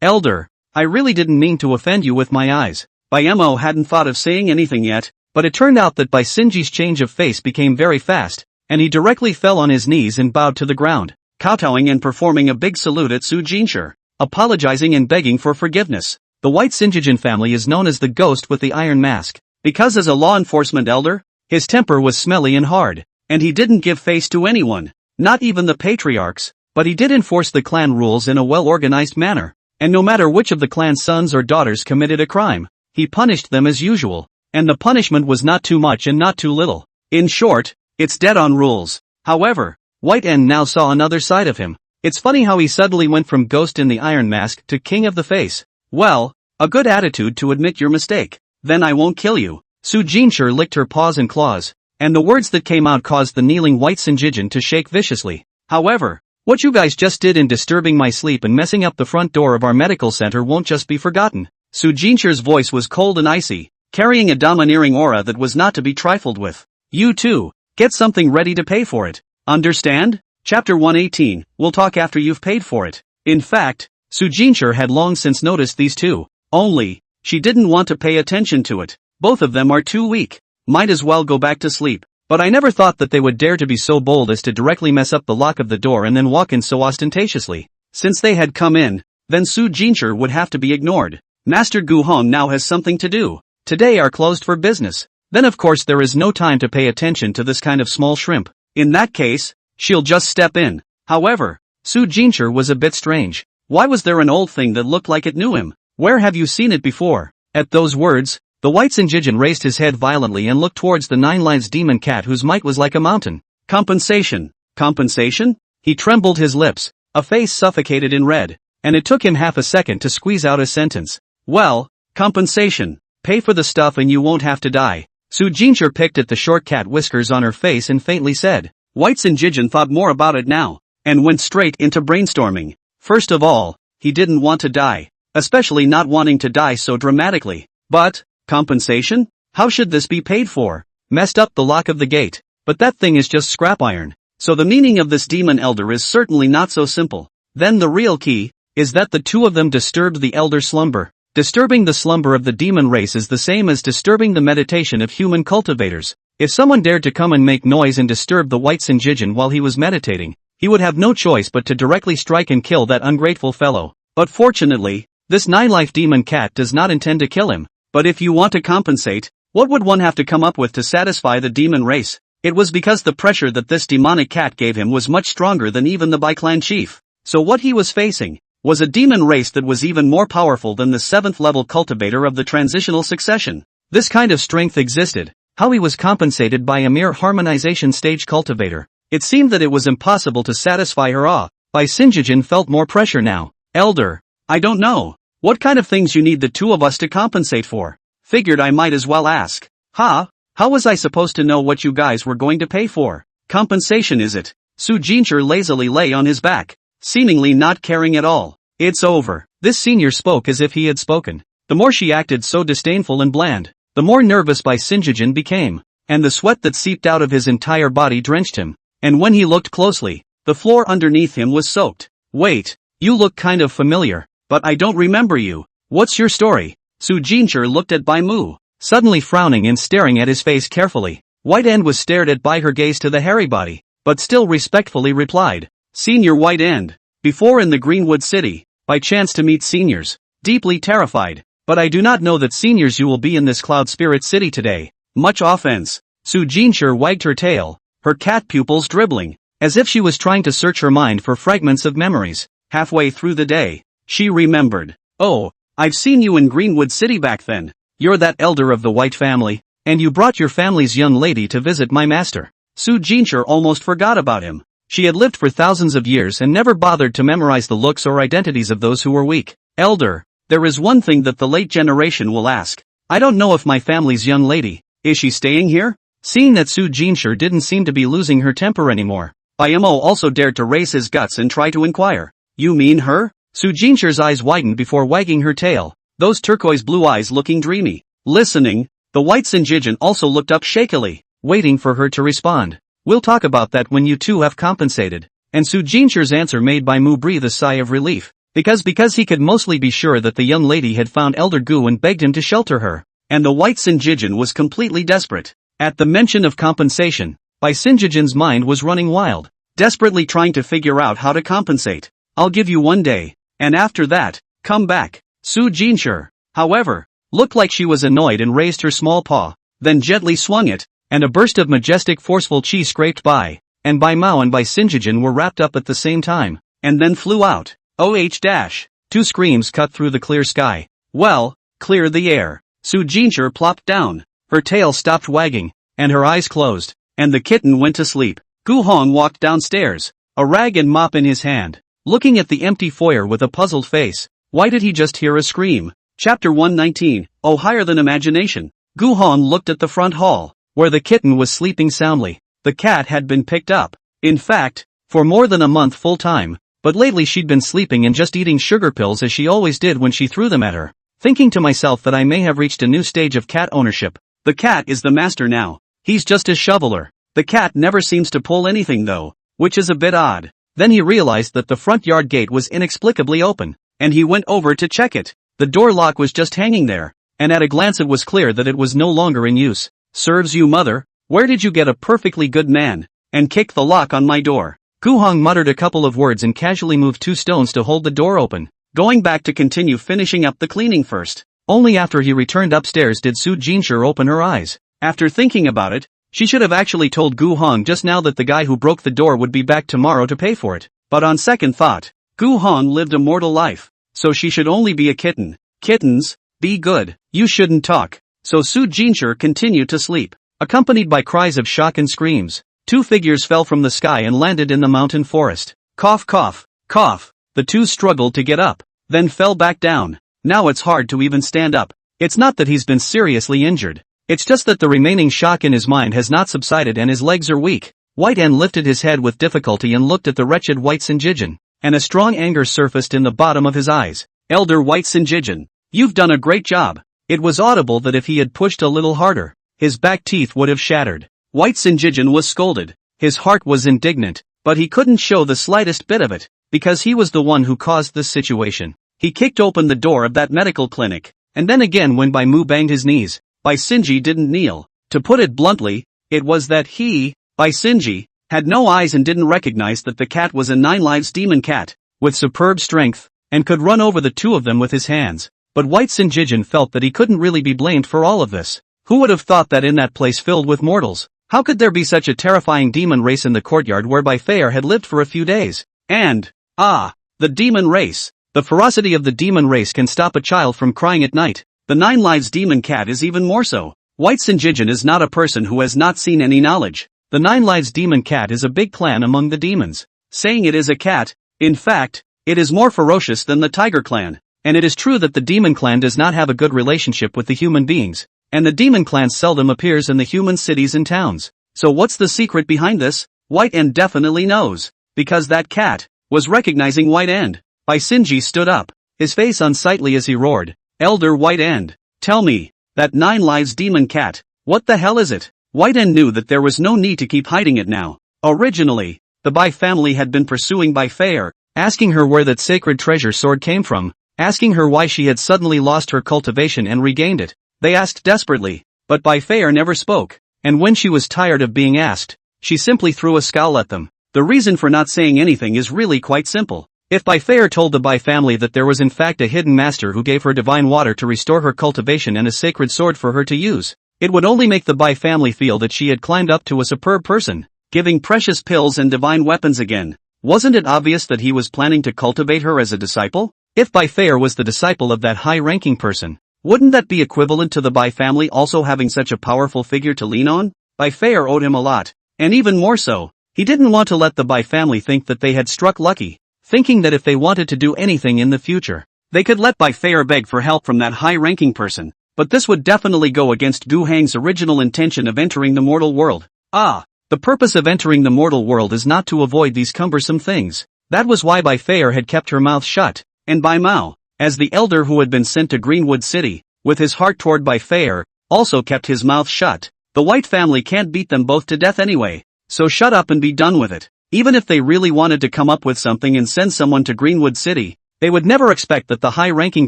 Elder, I really didn't mean to offend you with my eyes. Bai Mo hadn't thought of saying anything yet, but it turned out that Bai Sinji's change of face became very fast, and he directly fell on his knees and bowed to the ground, kowtowing and performing a big salute at Su Jinshi, apologizing and begging for forgiveness. The white Sinjijin family is known as the ghost with the iron mask, because as a law enforcement elder, his temper was smelly and hard. And he didn't give face to anyone, not even the patriarchs, but he did enforce the clan rules in a well-organized manner, and no matter which of the clan's sons or daughters committed a crime, he punished them as usual, and the punishment was not too much and not too little. In short, it's dead on rules. However, White N now saw another side of him. It's funny how he suddenly went from ghost in the iron mask to king of the face. Well, a good attitude to admit your mistake. Then I won't kill you. Su Jinshi licked her paws and claws, and the words that came out caused the kneeling white Sinjijin to shake viciously. However, what you guys just did in disturbing my sleep and messing up the front door of our medical center won't just be forgotten. Su Jinshi's voice was cold and icy, carrying a domineering aura that was not to be trifled with. You too, get something ready to pay for it. Understand? Chapter 118, we'll talk after you've paid for it. In fact, Su Jinshi had long since noticed these two, only, she didn't want to pay attention to it. Both of them are too weak. Might as well go back to sleep. But I never thought that they would dare to be so bold as to directly mess up the lock of the door and then walk in so ostentatiously. Since they had come in, then Su Jinshi would have to be ignored. Master Gu Hong now has something to do. Today are closed for business. Then of course there is no time to pay attention to this kind of small shrimp. In that case, she'll just step in. However, Su Jinshi was a bit strange. Why was there an old thing that looked like it knew him? Where have you seen it before? At those words, the white Sinjijin raised his head violently and looked towards the 9 lives demon cat whose might was like a mountain. Compensation. Compensation? He trembled his lips, a face suffocated in red, and it took him half a second to squeeze out a sentence. Well, compensation. Pay for the stuff and you won't have to die. Su Jinshi picked at the short cat whiskers on her face and faintly said. White Sinjijin thought more about it now, and went straight into brainstorming. First of all, he didn't want to die, especially not wanting to die so dramatically. But, compensation? How should this be paid for? Messed up the lock of the gate, but that thing is just scrap iron. So the meaning of this demon elder is certainly not so simple. Then the real key is that the two of them disturbed the elder's slumber. Disturbing the slumber of the demon race is the same as disturbing the meditation of human cultivators. If someone dared to come and make noise and disturb the white Sinjijin while he was meditating, he would have no choice but to directly strike and kill that ungrateful fellow. But fortunately, this 9-life demon cat does not intend to kill him. But if you want to compensate, what would one have to come up with to satisfy the demon race? It was because the pressure that this demonic cat gave him was much stronger than even the Bai-clan chief. So what he was facing was a demon race that was even more powerful than the 7th level cultivator of the transitional succession. This kind of strength existed. How he was compensated by a mere harmonization stage cultivator. It seemed that it was impossible to satisfy her awe. Bai Sinjijin felt more pressure now. Elder, I don't know. What kind of things you need the two of us to compensate for? Figured I might as well ask. How was I supposed to know what you guys were going to pay for? Compensation is it? Su Jincher lazily lay on his back, seemingly not caring at all. It's over. This senior spoke as if he had spoken. The more she acted so disdainful and bland, the more nervous Bai Sinjijin became, and the sweat that seeped out of his entire body drenched him. And when he looked closely, the floor underneath him was soaked. Wait, you look kind of familiar, but I don't remember you. What's your story? Su Jincher looked at Bai Mu, suddenly frowning and staring at his face carefully. White End was stared at by her gaze to the hairy body, but still respectfully replied. Senior White End. Before in the Greenwood City, by chance to meet seniors. Deeply terrified, but I do not know that seniors you will be in this Cloud Spirit City today. Much offense. Su Jincher wagged her tail, her cat pupils dribbling, as if she was trying to search her mind for fragments of memories. Halfway through the day, she remembered. Oh, I've seen you in Greenwood City back then. You're that elder of the White family, and you brought your family's young lady to visit my master. Su Jincher almost forgot about him. She had lived for thousands of years and never bothered to memorize the looks or identities of those who were weak. Elder, there is one thing that the late generation will ask. I don't know if my family's young lady, is she staying here? Seeing that Su Jincher didn't seem to be losing her temper anymore, Bai Mo also dared to raise his guts and try to inquire. You mean her? Su Jincher's eyes widened before wagging her tail, those turquoise blue eyes looking dreamy. Listening, the white Sinjijin also looked up shakily, waiting for her to respond. We'll talk about that when you two have compensated. And Su Jincher's answer made Bai Mu breathe a sigh of relief, because he could mostly be sure that the young lady had found Elder Gu and begged him to shelter her. And the white Sinjijin was completely desperate. At the mention of compensation, Bai Sinjijin's mind was running wild, desperately trying to figure out how to compensate. I'll give you 1 day, and after that, come back. Su Jincher, however, looked like she was annoyed and raised her small paw, then gently swung it, and a burst of majestic forceful chi scraped by, and Bai Mao and Bai Sinjijin were wrapped up at the same time, and then flew out. Two screams cut through the clear sky. Well, clear the air. Su Jincher plopped down. Her tail stopped wagging, and her eyes closed, and the kitten went to sleep. Gu Hong walked downstairs, a rag and mop in his hand, looking at the empty foyer with a puzzled face. Why did he just hear a scream? Chapter 119, Oh Higher Than Imagination. Gu Hong looked at the front hall, where the kitten was sleeping soundly. The cat had been picked up. In fact, for more than a month full time, but lately she'd been sleeping and just eating sugar pills as she always did when she threw them at her. Thinking to myself that I may have reached a new stage of cat ownership. The cat is the master now. He's just a shoveler. The cat never seems to pull anything though, which is a bit odd. Then he realized that the front yard gate was inexplicably open, and he went over to check it. The door lock was just hanging there, and at a glance it was clear that it was no longer in use. Serves you mother, where did you get a perfectly good man, and kick the lock on my door? Gu Hong muttered a couple of words and casually moved 2 stones to hold the door open, going back to continue finishing up the cleaning first. Only after he returned upstairs did Su Jincher open her eyes. After thinking about it, she should have actually told Gu Hong just now that the guy who broke the door would be back tomorrow to pay for it. But on second thought, Gu Hong lived a mortal life, so she should only be a kitten. Kittens, be good. You shouldn't talk. So Su Jincher continued to sleep, accompanied by cries of shock and screams. 2 figures fell from the sky and landed in the mountain forest. Cough cough, cough. The 2 struggled to get up, then fell back down. Now it's hard to even stand up. It's not that he's been seriously injured. It's just that the remaining shock in his mind has not subsided and his legs are weak. White N lifted his head with difficulty and looked at the wretched white Sinjijin. and a strong anger surfaced in the bottom of his eyes. Elder White Sinjijin, you've done a great job. It was audible that if he had pushed a little harder, his back teeth would have shattered. White Sinjijin was scolded. His heart was indignant, but he couldn't show the slightest bit of it, because he was the one who caused this situation. He kicked open the door of that medical clinic, and then again when Bai Mu banged his knees, Bai Sinji didn't kneel. To put it bluntly, it was that he, Bai Sinji, had no eyes and didn't recognize that the cat was a 9 lives demon cat, with superb strength, and could run over the two of them with his hands. But White Sinjijin felt that he couldn't really be blamed for all of this. Who would have thought that in that place filled with mortals, how could there be such a terrifying demon race in the courtyard where Bai Fair had lived for a few days? And, the demon race. The ferocity of the demon race can stop a child from crying at night. The 9 lives demon cat is even more so. White Sinjijin is not a person who has not seen any knowledge. The 9 lives demon cat is a big clan among the demons. Saying it is a cat, in fact, it is more ferocious than the tiger clan. And it is true that the demon clan does not have a good relationship with the human beings. And the demon clan seldom appears in the human cities and towns. So what's the secret behind this? White End definitely knows. Because that cat was recognizing White End. Bai Sinji stood up, his face unsightly as he roared. Elder White End, tell me, that 9 lives demon cat, what the hell is it? White End knew that there was no need to keep hiding it now. Originally, the Bai family had been pursuing Bai Fair, asking her where that sacred treasure sword came from, asking her why she had suddenly lost her cultivation and regained it. They asked desperately, but Bai Fair never spoke, and when she was tired of being asked, she simply threw a scowl at them. The reason for not saying anything is really quite simple. If Bai Fair told the Bai family that there was in fact a hidden master who gave her divine water to restore her cultivation and a sacred sword for her to use, it would only make the Bai family feel that she had climbed up to a superb person, giving precious pills and divine weapons again. Wasn't it obvious that he was planning to cultivate her as a disciple? If Bai Fair was the disciple of that high-ranking person, wouldn't that be equivalent to the Bai family also having such a powerful figure to lean on? Bai Fair owed him a lot, and even more so, he didn't want to let the Bai family think that they had struck lucky, thinking that if they wanted to do anything in the future, they could let Bai Fair beg for help from that high-ranking person, but this would definitely go against Du Heng's original intention of entering the mortal world. The purpose of entering the mortal world is not to avoid these cumbersome things. That was why Bai Fair had kept her mouth shut, and Bai Mao, as the elder who had been sent to Greenwood City, with his heart toward Bai Fair, also kept his mouth shut. The White family can't beat them both to death anyway, so shut up and be done with it. Even if they really wanted to come up with something and send someone to Greenwood City, they would never expect that the high-ranking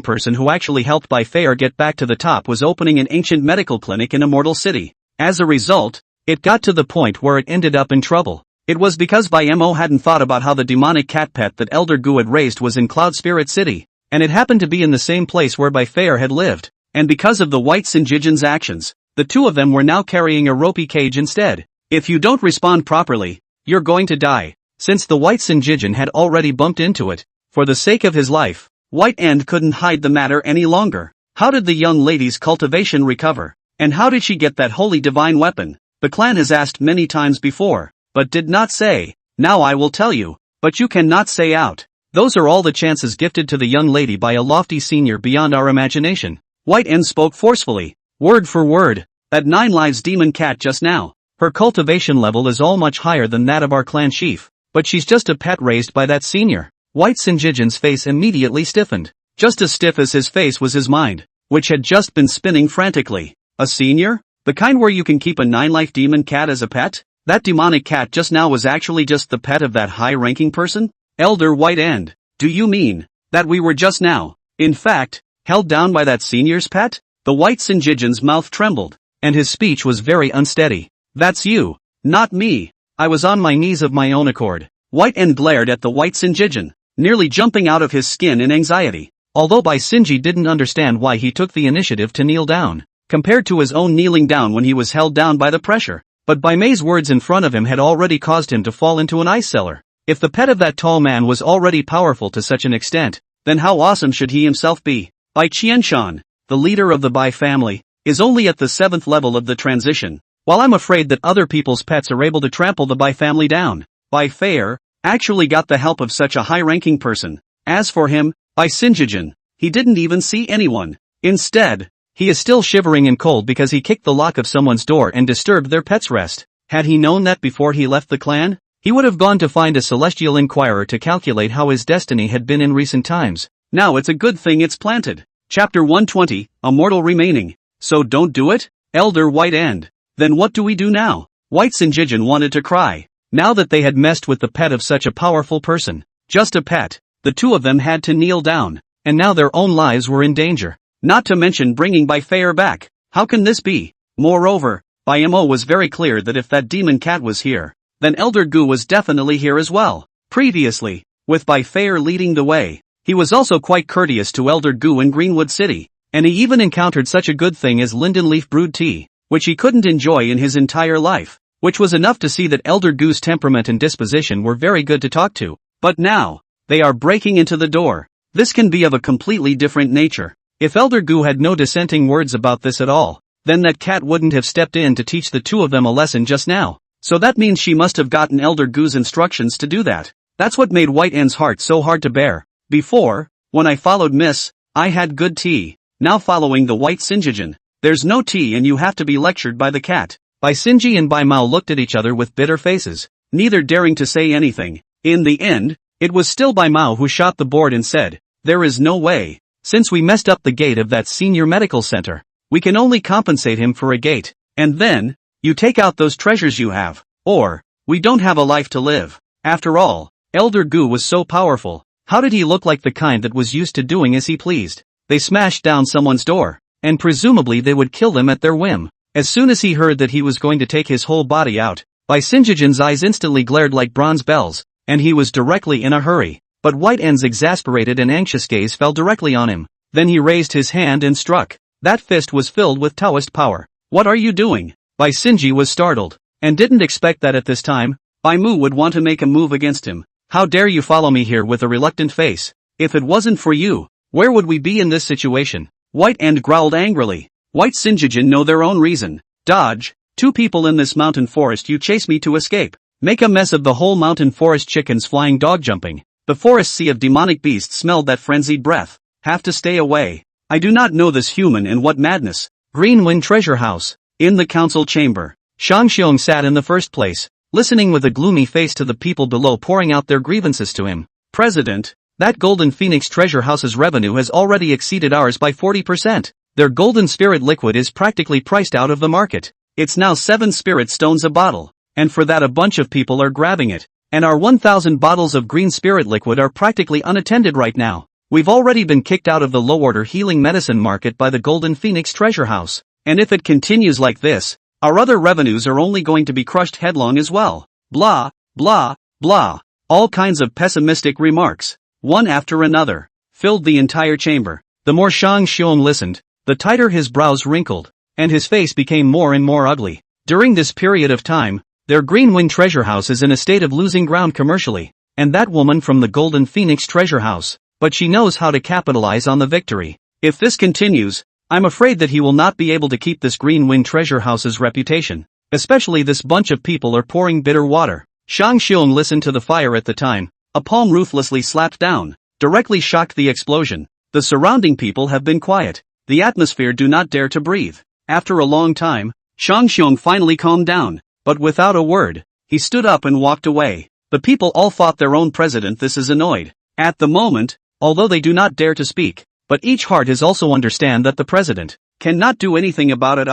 person who actually helped Bai Fair get back to the top was opening an ancient medical clinic in a mortal city. As a result, it got to the point where it ended up in trouble. It was because Bai Mo hadn't thought about how the demonic cat pet that Elder Gu had raised was in Cloud Spirit City, and it happened to be in the same place where Bai Fair had lived, and because of the White Sinjijin's actions, the two of them were now carrying a ropey cage instead. If you don't respond properly, you're going to die. Since the White Sinjijin had already bumped into it, for the sake of his life, White End couldn't hide the matter any longer. How did the young lady's cultivation recover? And how did she get that holy divine weapon? The clan has asked many times before, but did not say. Now I will tell you, but you cannot say out. Those are all the chances gifted to the young lady by a lofty senior beyond our imagination. White End spoke forcefully, word for word, that 9 lives demon cat just now. Her cultivation level is all much higher than that of our clan chief, but she's just a pet raised by that senior. White Sinjijin's face immediately stiffened. Just as stiff as his face was his mind, which had just been spinning frantically. A senior? The kind where you can keep a 9-life demon cat as a pet? That demonic cat just now was actually just the pet of that high-ranking person? Elder White End, do you mean that we were just now, in fact, held down by that senior's pet? The White Sinjijin's mouth trembled, and his speech was very unsteady. That's you, not me. I was on my knees of my own accord. White End glared at the White Sinjijin, nearly jumping out of his skin in anxiety. Although Bai Sinji didn't understand why he took the initiative to kneel down, compared to his own kneeling down when he was held down by the pressure. But Bai Mei's words in front of him had already caused him to fall into an ice cellar. If the pet of that tall man was already powerful to such an extent, then how awesome should he himself be? Bai Qianshan, the leader of the Bai family, is only at the 7th level of the transition, while I'm afraid that other people's pets are able to trample the Bai family down. Bai Fair actually got the help of such a high-ranking person. As for him, Bai Sinjijin, he didn't even see anyone. Instead, he is still shivering in cold because he kicked the lock of someone's door and disturbed their pet's rest. Had he known that before he left the clan? He would have gone to find a celestial inquirer to calculate how his destiny had been in recent times. Now it's a good thing it's planted. Chapter 120, A Mortal Remaining. So don't do it? Elder White End. Then what do we do now? White Sinjijin wanted to cry. Now that they had messed with the pet of such a powerful person. Just a pet. The two of them had to kneel down. And now their own lives were in danger. Not to mention bringing Bai Feier back. How can this be? Moreover, Bai Mo was very clear that if that demon cat was here, then Elder Gu was definitely here as well. Previously, with Bai Feier leading the way, he was also quite courteous to Elder Gu in Greenwood City, and he even encountered such a good thing as linden leaf brewed tea, which he couldn't enjoy in his entire life, which was enough to see that Elder Gu's temperament and disposition were very good to talk to. But now, they are breaking into the door. This can be of a completely different nature. If Elder Gu had no dissenting words about this at all, then that cat wouldn't have stepped in to teach the two of them a lesson just now. So that means she must have gotten Elder Gu's instructions to do that. That's what made White End's heart so hard to bear. Before, when I followed Miss, I had good tea. Now following the White Sinjijin, there's no tea and you have to be lectured by the cat. Bai Sinji and Bai Mao looked at each other with bitter faces, neither daring to say anything. In the end, it was still Bai Mao who shot the board and said, "There is no way. Since we messed up the gate of that senior medical center, we can only compensate him for a gate. And then, you take out those treasures you have, or, we don't have a life to live." After all, Elder Gu was so powerful. How did he look like the kind that was used to doing as he pleased? They smashed down someone's door, and presumably they would kill them at their whim. As soon as he heard that he was going to take his whole body out, Bai Sinjijin's eyes instantly glared like bronze bells, and he was directly in a hurry. But White End's exasperated and anxious gaze fell directly on him. Then he raised his hand and struck. That fist was filled with Taoist power. "What are you doing?" Bai Sinji was startled, and didn't expect that at this time, Bai Mu would want to make a move against him. "How dare you follow me here with a reluctant face? If it wasn't for you, where would we be in this situation?" White End growled angrily. "White Sinjijin know their own reason. Dodge, two people in this mountain forest you chase me to escape. Make a mess of the whole mountain forest, chickens flying, dog jumping. The forest sea of demonic beasts smelled that frenzied breath. Have to stay away. I do not know this human and what madness." Green Wind Treasure House. In the council chamber, Shang Xiong sat in the first place, listening with a gloomy face to the people below pouring out their grievances to him. "President, that Golden Phoenix Treasure House's revenue has already exceeded ours by 40%. Their golden spirit liquid is practically priced out of the market. It's now 7 spirit stones a bottle, and for that a bunch of people are grabbing it. And our 1,000 bottles of green spirit liquid are practically unattended right now. We've already been kicked out of the low-order healing medicine market by the Golden Phoenix Treasure House. And if it continues like this, our other revenues are only going to be crushed headlong as well." Blah, blah, blah. All kinds of pessimistic remarks, one after another, filled the entire chamber. The more Shang Xiong listened, the tighter his brows wrinkled, and his face became more and more ugly. During this period of time, their Green Wind Treasure House is in a state of losing ground commercially, and that woman from the Golden Phoenix Treasure House, but she knows how to capitalize on the victory. If this continues, I'm afraid that he will not be able to keep this Green Wind Treasure House's reputation. Especially this bunch of people are pouring bitter water. Shang Xiong listened to the fire at the time. A palm ruthlessly slapped down, directly shocked the explosion. The surrounding people have been quiet. The atmosphere do not dare to breathe. After a long time, Shang Xiong finally calmed down, but without a word, he stood up and walked away. The people all thought their own president this is annoyed. At the moment, although they do not dare to speak, but each heart is also understand that the president cannot do anything about it.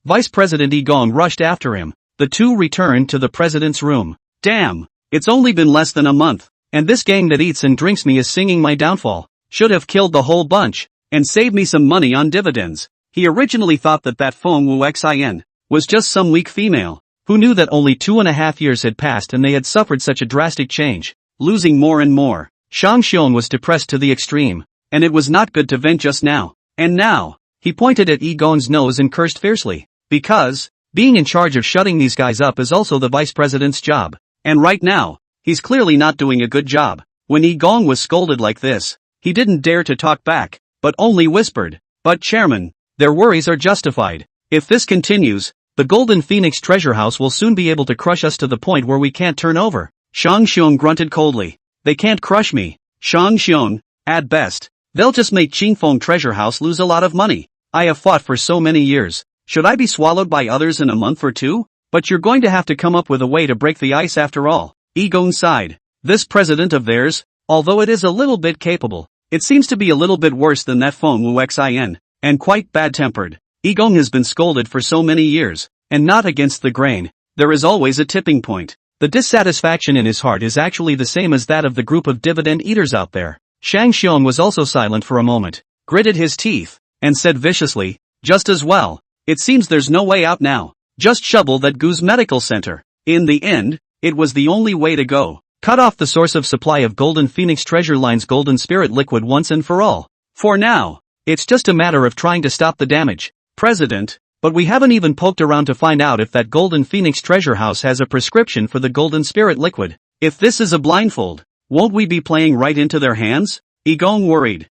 Vice President Yi Gong rushed after him. The two returned to the president's room. "Damn, it's only been less than a month, and this gang that eats and drinks me is singing my downfall. Should have killed the whole bunch, and saved me some money on dividends." He originally thought that Feng Wu Xin was just some weak female. Who knew that only 2.5 years had passed and they had suffered such a drastic change, losing more and more. Shang Xiong was depressed to the extreme, and it was not good to vent just now. And now, he pointed at Yi Gong's nose and cursed fiercely, because, being in charge of shutting these guys up is also the vice president's job. And right now, he's clearly not doing a good job. When Yi Gong was scolded like this, he didn't dare to talk back, but only whispered, "But chairman, their worries are justified. If this continues, the Golden Phoenix Treasure House will soon be able to crush us to the point where we can't turn over." Shang Xiong grunted coldly. "They can't crush me, Shang Xiong. At best, they'll just make Qingfeng Treasure House lose a lot of money. I have fought for so many years. Should I be swallowed by others in a month or two? But you're going to have to come up with a way to break the ice after all." Gong sighed. This president of theirs, although it is a little bit capable, it seems to be a little bit worse than that Feng Wuxin, and quite bad-tempered. Gong has been scolded for so many years, and not against the grain. There is always a tipping point. The dissatisfaction in his heart is actually the same as that of the group of dividend eaters out there. Shang Xiong was also silent for a moment, gritted his teeth, and said viciously, just as well. It seems there's no way out now. Just shovel that Gu's medical center. In the end, it was the only way to go. Cut off the source of supply of Golden Phoenix Treasure Line's Golden Spirit Liquid once and for all. For now, it's just a matter of trying to stop the damage. President, but we haven't even poked around to find out if that Golden Phoenix Treasure House has a prescription for the Golden Spirit Liquid. If this is a blindfold, won't we be playing right into their hands? Gong worried.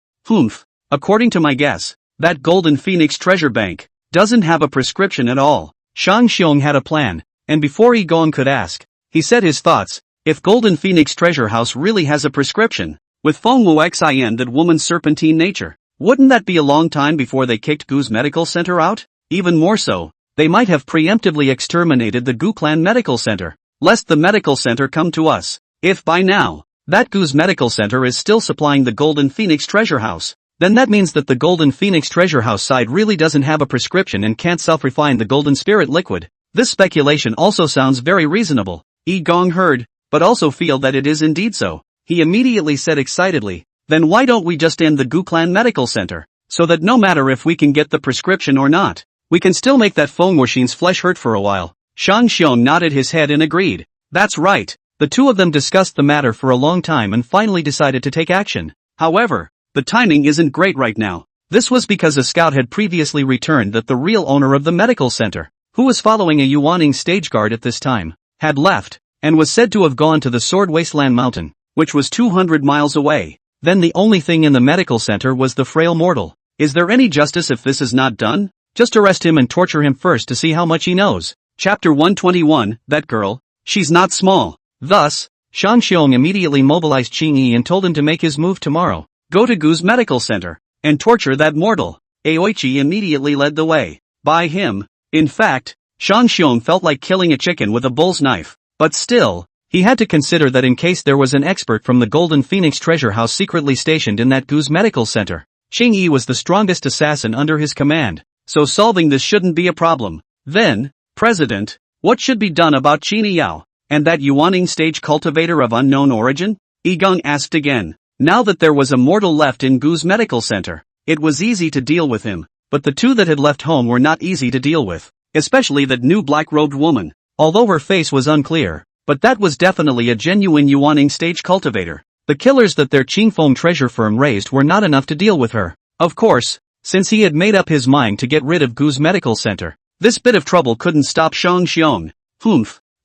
According to my guess, that Golden Phoenix Treasure Bank doesn't have a prescription at all. Shang Xiong had a plan, and before Gong could ask, he said his thoughts. If Golden Phoenix Treasure House really has a prescription, with Feng Wuxin that woman's serpentine nature, wouldn't that be a long time before they kicked Gu's medical center out? Even more so, they might have preemptively exterminated the Gu clan medical center, lest the medical center come to us. If by now, that Gu's medical center is still supplying the Golden Phoenix Treasure House, then that means that the Golden Phoenix Treasure House side really doesn't have a prescription and can't self-refine the Golden Spirit Liquid. This speculation also sounds very reasonable. Gong heard, but also feel that it is indeed so. He immediately said excitedly, then why don't we just end the Gu clan medical center, so that no matter if we can get the prescription or not, we can still make that Feng Wuxin's flesh hurt for a while. Shang Xiong nodded his head and agreed. That's right. The two of them discussed the matter for a long time and finally decided to take action. However, the timing isn't great right now. This was because a scout had previously returned that the real owner of the medical center, who was following a Yuaning stage guard at this time, had left, and was said to have gone to the Sword Wasteland Mountain, which was 200 miles away. Then the only thing in the medical center was the frail mortal. Is there any justice if this is not done? Just arrest him and torture him first to see how much he knows. Chapter 121, that girl, she's not small. Thus, Shang Xiong immediately mobilized Qing Yi and told him to make his move tomorrow. Go to Gu's medical center, and torture that mortal. Aoichi immediately led the way. By him, in fact, Shang Xiong felt like killing a chicken with a bull's knife. But still, he had to consider that in case there was an expert from the Golden Phoenix Treasure House secretly stationed in that Gu's medical center, Qing Yi was the strongest assassin under his command, so solving this shouldn't be a problem. Then, President, what should be done about Qin Yao, and that Yuaning stage cultivator of unknown origin? Gong asked again. Now that there was a mortal left in Gu's medical center, it was easy to deal with him, but the two that had left home were not easy to deal with, especially that new black-robed woman. Although her face was unclear, but that was definitely a genuine Yuaning stage cultivator. The killers that their Qingfeng treasure firm raised were not enough to deal with her. Of course, since he had made up his mind to get rid of Gu's medical center, this bit of trouble couldn't stop Shang Xiong.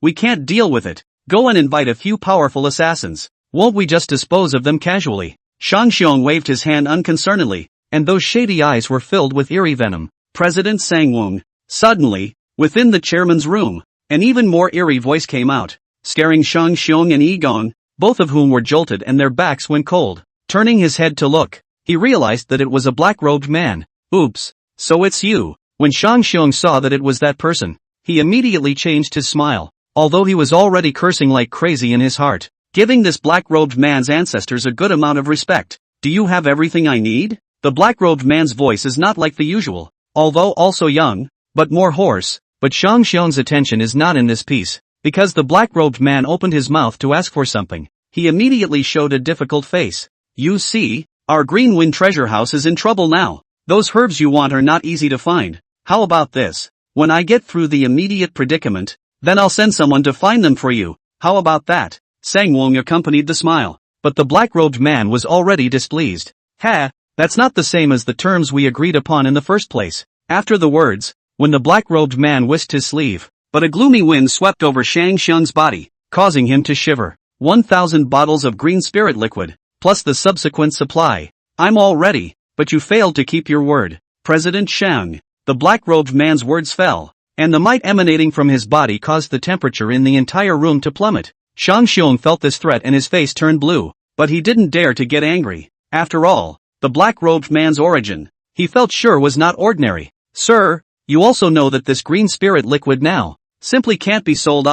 We can't deal with it. Go and invite a few powerful assassins. Won't we just dispose of them casually? Shang Xiong waved his hand unconcernedly, and those shady eyes were filled with eerie venom. President Sangwon. Suddenly, within the chairman's room, an even more eerie voice came out, scaring Shang Xiong and Gong, both of whom were jolted and their backs went cold. Turning his head to look, he realized that it was a black-robed man. Oops, so it's you. When Shang Xiong saw that it was that person, he immediately changed his smile, although he was already cursing like crazy in his heart, giving this black-robed man's ancestors a good amount of respect. Do you have everything I need? The black-robed man's voice is not like the usual, although also young, but more hoarse. But Shang Xiong's attention is not in this piece, because the black-robed man opened his mouth to ask for something. He immediately showed a difficult face. You see, our Green Wind treasure house is in trouble now. Those herbs you want are not easy to find. How about this? When I get through the immediate predicament, then I'll send someone to find them for you. How about that? Sangwon accompanied the smile, but the black-robed man was already displeased. That's not the same as the terms we agreed upon in the first place. After the words, when the black-robed man whisked his sleeve, but a gloomy wind swept over Shang Xiong's body, causing him to shiver. 1,000 bottles of green spirit liquid, plus the subsequent supply. I'm all ready, but you failed to keep your word, President Shang. The black-robed man's words fell, and the might emanating from his body caused the temperature in the entire room to plummet. Shang Xiong felt this threat and his face turned blue, but he didn't dare to get angry. After all, the black-robed man's origin, he felt sure was not ordinary. Sir, you also know that this green spirit liquid now simply can't be sold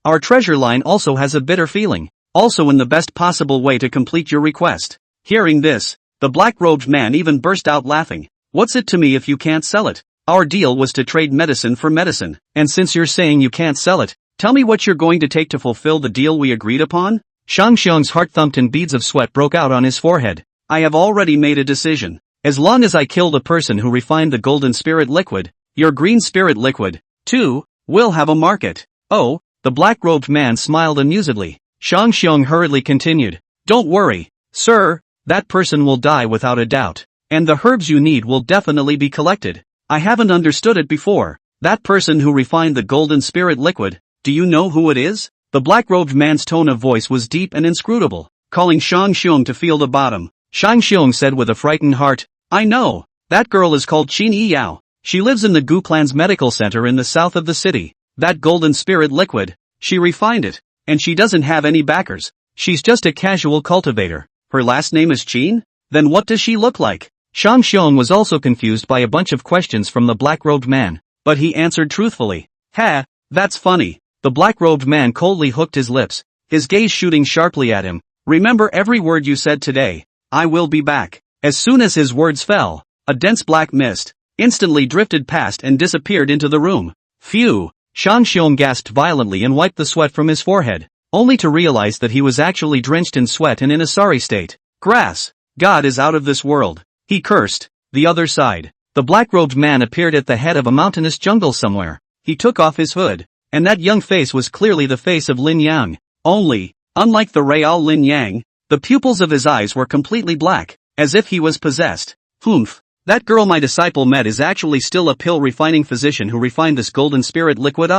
Our treasure line also has a bitter feeling, also in the best possible way to complete your request. Hearing this, the black-robed man even burst out laughing. What's it to me if you can't sell it? Our deal was to trade medicine for medicine, and since you're saying you can't sell it, tell me what you're going to take to fulfill the deal we agreed upon? Shang Xiong's heart thumped and beads of sweat broke out on his forehead. I have already made a decision. As long as I kill the person who refined the golden spirit liquid, your green spirit liquid, too, will have a market. Oh, the black-robed man smiled amusedly. Shang Xiong hurriedly continued. Don't worry, sir, that person will die without a doubt. And the herbs you need will definitely be collected. I haven't understood it before. That person who refined the golden spirit liquid, do you know who it is? The black-robed man's tone of voice was deep and inscrutable, calling Shang Xiong to feel the bottom. Shang Xiong said with a frightened heart, I know. That girl is called Qin Yi Yao. She lives in the Gu Clan's medical center in the south of the city. That golden spirit liquid, she refined it, and she doesn't have any backers. She's just a casual cultivator. Her last name is Qin? Then what does she look like? Shang Xiong was also confused by a bunch of questions from the black-robed man, but he answered truthfully. Ha, that's funny. The black-robed man coldly hooked his lips, his gaze shooting sharply at him. Remember every word you said today. I will be back. As soon as his words fell, a dense black mist instantly drifted past and disappeared into the room. Phew! Shang Xiong gasped violently and wiped the sweat from his forehead, only to realize that he was actually drenched in sweat and in a sorry state. Grass! God is out of this world. He cursed. The other side. The black-robed man appeared at the head of a mountainous jungle somewhere. He took off his hood, and that young face was clearly the face of Lin Yang. Only, unlike the real Lin Yang, the pupils of his eyes were completely black, as if he was possessed. Humph. That girl my disciple met is actually still a pill-refining physician who refined this golden spirit liquid.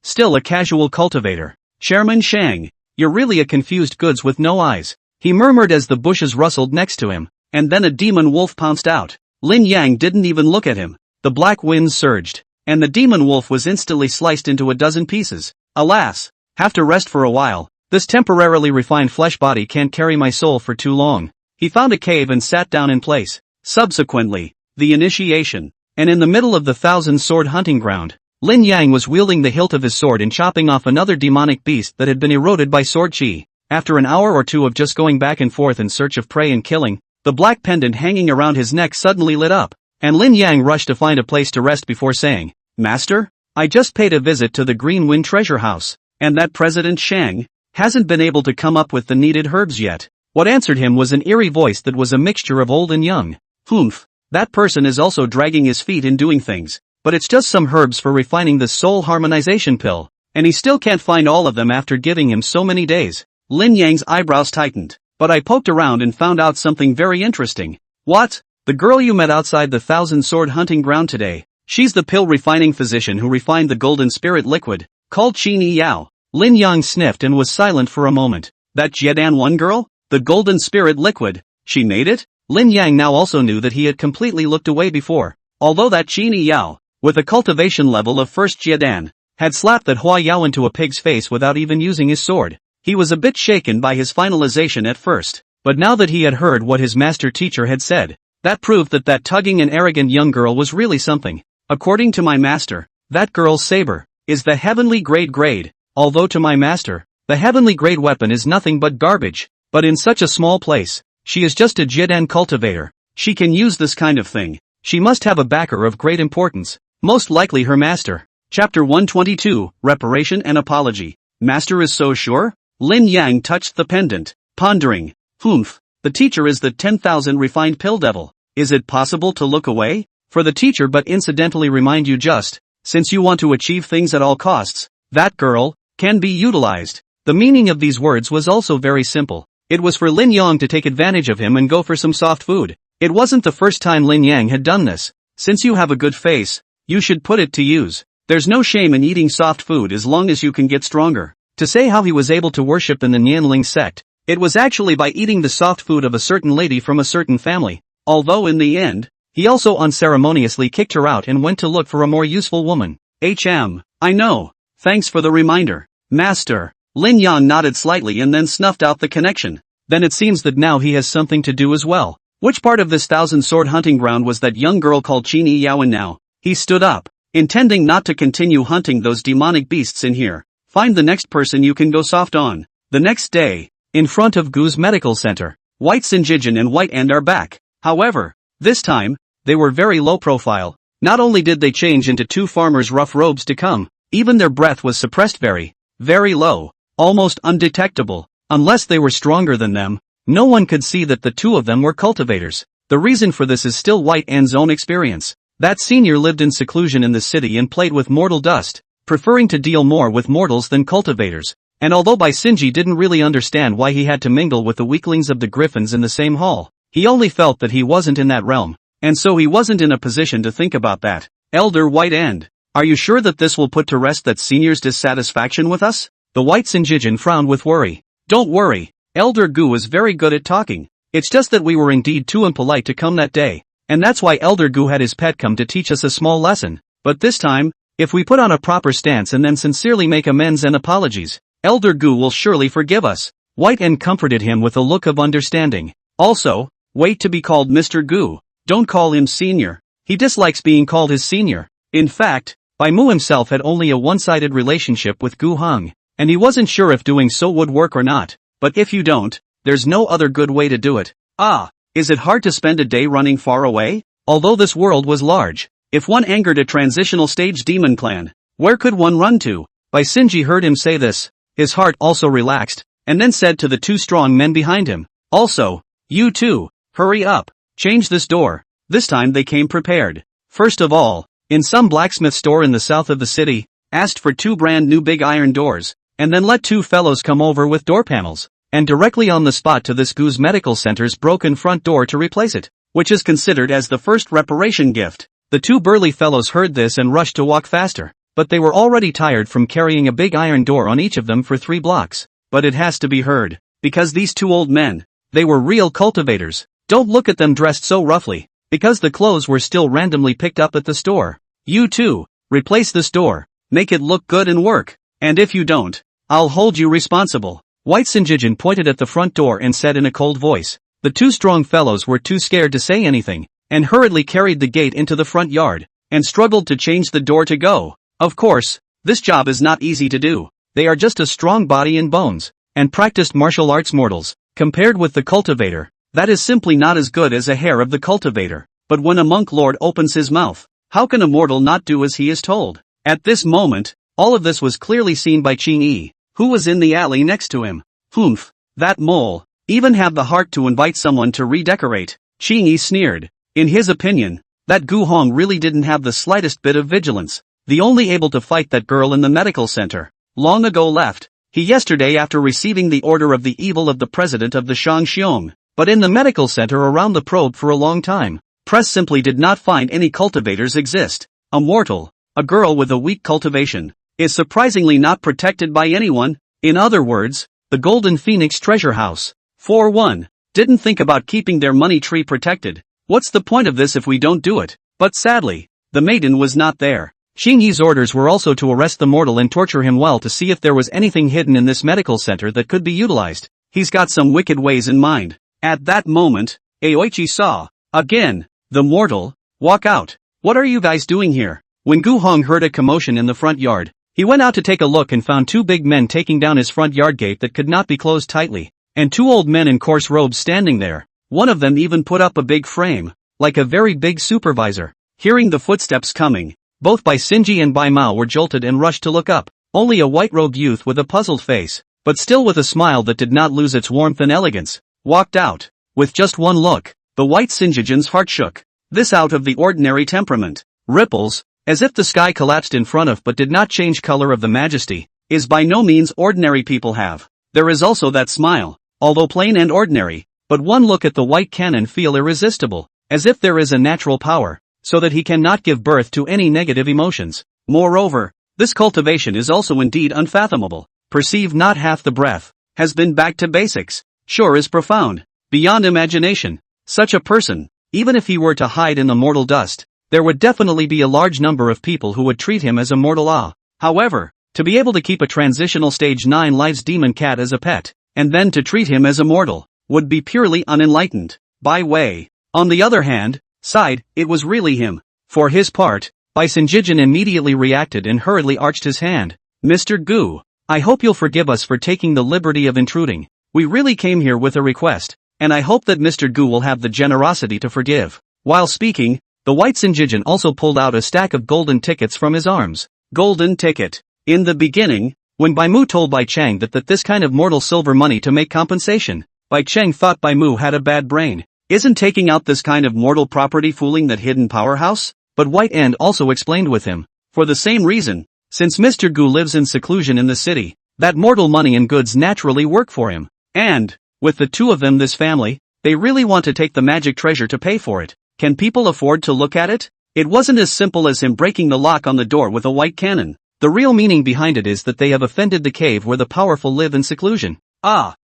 Still a casual cultivator. Chairman Shang, you're really a confused goods with no eyes. He murmured as the bushes rustled next to him, and then a demon wolf pounced out. Lin Yang didn't even look at him. The black winds surged, and the demon wolf was instantly sliced into a dozen pieces. Alas, have to rest for a while. This temporarily refined flesh body can't carry my soul for too long. He found a cave and sat down in place. Subsequently, the initiation. And in the middle of the thousand-sword hunting ground, Lin Yang was wielding the hilt of his sword and chopping off another demonic beast that had been eroded by sword chi. After an hour or two of just going back and forth in search of prey and killing, the black pendant hanging around his neck suddenly lit up, and Lin Yang rushed to find a place to rest before saying, Master, I just paid a visit to the Green Wind Treasure House, and that President Shang hasn't been able to come up with the needed herbs yet. What answered him was an eerie voice that was a mixture of old and young. Humph, that person is also dragging his feet in doing things, but it's just some herbs for refining the soul harmonization pill, and he still can't find all of them after giving him so many days. Lin Yang's eyebrows tightened. But I poked around and found out something very interesting. What? The girl you met outside the thousand-sword hunting ground today, she's the pill-refining physician who refined the golden spirit liquid, called Qin Yi Yao. Lin Yang sniffed and was silent for a moment. That Jiedan one girl? The golden spirit liquid, she made it? Lin Yang now also knew that he had completely looked away before. Although that Qin Yi Yao, with a cultivation level of first Jiedan, had slapped that Hua Yao into a pig's face without even using his sword. He was a bit shaken by his finalization at first, but now that he had heard what his master teacher had said, that proved that that tugging and arrogant young girl was really something. According to my master, that girl's saber is the heavenly grade, although to my master, the heavenly grade weapon is nothing but garbage, but in such a small place, she is just a Jiedan cultivator. She can use this kind of thing. She must have a backer of great importance, most likely her master. Chapter 122, Reparation and Apology. Master is so sure? Lin Yang touched the pendant, pondering. Humph, the teacher is the 10,000 refined pill devil. Is it possible to look away? For the teacher but incidentally remind you just, since you want to achieve things at all costs, that girl can be utilized. The meaning of these words was also very simple. It was for Lin Yang to take advantage of him and go for some soft food. It wasn't the first time Lin Yang had done this. Since you have a good face, you should put it to use. There's no shame in eating soft food as long as you can get stronger. To say how he was able to worship in the Nianling sect, it was actually by eating the soft food of a certain lady from a certain family, although in the end, he also unceremoniously kicked her out and went to look for a more useful woman. I know. Thanks for the reminder, Master. Lin Yang nodded slightly and then snuffed out the connection. Then it seems that now he has something to do as well. Which part of this thousand-sword hunting ground was that young girl called Qin Yi Yao? And now, he stood up, intending not to continue hunting those demonic beasts in here. Find the next person you can go soft on. The next day, in front of Gu's medical center, White Synjijin and White End are back. However, this time, they were very low profile. Not only did they change into two farmers' rough robes to come, even their breath was suppressed very, very low, almost undetectable. Unless they were stronger than them, no one could see that the two of them were cultivators. The reason for this is still White End's own experience. That senior lived in seclusion in the city and played with mortal dust, preferring to deal more with mortals than cultivators. And although Shinji didn't really understand why he had to mingle with the weaklings of the Griffins in the same hall, he only felt that he wasn't in that realm, and so he wasn't in a position to think about that. Elder White End, are you sure that this will put to rest that senior's dissatisfaction with us? The White Synjijin frowned with worry. Don't worry, Elder Gu is very good at talking. It's just that we were indeed too impolite to come that day, and that's why Elder Gu had his pet come to teach us a small lesson. But this time, if we put on a proper stance and then sincerely make amends and apologies, Elder Gu will surely forgive us. White End comforted him with a look of understanding. Also, wait to be called Mr. Gu. Don't call him senior. He dislikes being called his senior. In fact, Bai Mu himself had only a one-sided relationship with Gu Heng, and he wasn't sure if doing so would work or not. But if you don't, there's no other good way to do it. Ah, is it hard to spend a day running far away? Although this world was large, if one angered a transitional stage demon clan, where could one run to? Shinji heard him say this. His heart also relaxed, and then said to the two strong men behind him, also, you two, hurry up, change this door. This time they came prepared. First of all, in some blacksmith store in the south of the city, asked for two brand new big iron doors, and then let two fellows come over with door panels, and directly on the spot to this Gu's medical center's broken front door to replace it, which is considered as the first reparation gift. The two burly fellows heard this and rushed to walk faster. But they were already tired from carrying a big iron door on each of them for 3 blocks. But it has to be heard, because these two old men, they were real cultivators. Don't look at them dressed so roughly, because the clothes were still randomly picked up at the store. You two, replace this door, make it look good and work, and if you don't, I'll hold you responsible. White Synjijin pointed at the front door and said in a cold voice. The two strong fellows were too scared to say anything, and hurriedly carried the gate into the front yard, and struggled to change the door to go. Of course, this job is not easy to do. They are just a strong body and bones, and practiced martial arts mortals. Compared with the cultivator, that is simply not as good as a hair of the cultivator. But when a monk lord opens his mouth, how can a mortal not do as he is told? At this moment, all of this was clearly seen by Qing Yi, who was in the alley next to him. Humph, that mole, even have the heart to invite someone to redecorate. Qing Yi sneered. In his opinion, that Gu Hong really didn't have the slightest bit of vigilance. The only able to fight that girl in the medical center, long ago left. He yesterday after receiving the order of the evil of the president of the Shangxiong, but in the medical center around the probe for a long time. Press simply did not find any cultivators exist. A mortal, a girl with a weak cultivation, is surprisingly not protected by anyone. In other words, the Golden Phoenix Treasure House, 4-1, didn't think about keeping their money tree protected. What's the point of this if we don't do it? But sadly, the maiden was not there. Qing Yi's orders were also to arrest the mortal and torture him well to see if there was anything hidden in this medical center that could be utilized. He's got some wicked ways in mind. At that moment, Aoichi saw, again, the mortal, walk out. What are you guys doing here? When Gu Hong heard a commotion in the front yard, he went out to take a look and found two big men taking down his front yard gate that could not be closed tightly, and two old men in coarse robes standing there. One of them even put up a big frame, like a very big supervisor. Hearing the footsteps coming, both Bai Shinji and Bai Mao were jolted and rushed to look up. Only a white-robed youth with a puzzled face, but still with a smile that did not lose its warmth and elegance, walked out. With just one look, the White Synjijin's heart shook. This out of the ordinary temperament, ripples, as if the sky collapsed in front of but did not change color of the majesty, is by no means ordinary people have. There is also that smile, although plain and ordinary, but one look at the white cannon feel irresistible, as if there is a natural power, so that he cannot give birth to any negative emotions. Moreover, this cultivation is also indeed unfathomable. Perceive not half the breath, has been back to basics, sure is profound, beyond imagination. Such a person, even if he were to hide in the mortal dust, there would definitely be a large number of people who would treat him as a mortal. However, to be able to keep a transitional stage 9 lives demon cat as a pet, and then to treat him as a mortal, would be purely unenlightened. By way, on the other hand, side, it was really him. For his part, Bai Synjijin immediately reacted and hurriedly arched his hand. Mr. Gu, I hope you'll forgive us for taking the liberty of intruding. We really came here with a request, and I hope that Mr. Gu will have the generosity to forgive. While speaking, the white Sinjijin also pulled out a stack of golden tickets from his arms. Golden ticket. In the beginning, when Bai Mu told Bai Cheng that this kind of mortal silver money to make compensation, Bai Cheng thought Bai Mu had a bad brain. Isn't taking out this kind of mortal property fooling that hidden powerhouse? But White End also explained with him. For the same reason, since Mr. Gu lives in seclusion in the city, that mortal money and goods naturally work for him. And, with the two of them this family, they really want to take the magic treasure to pay for it. Can people afford to look at it? It wasn't as simple as him breaking the lock on the door with a white cannon. The real meaning behind it is that they have offended the cave where the powerful live in seclusion.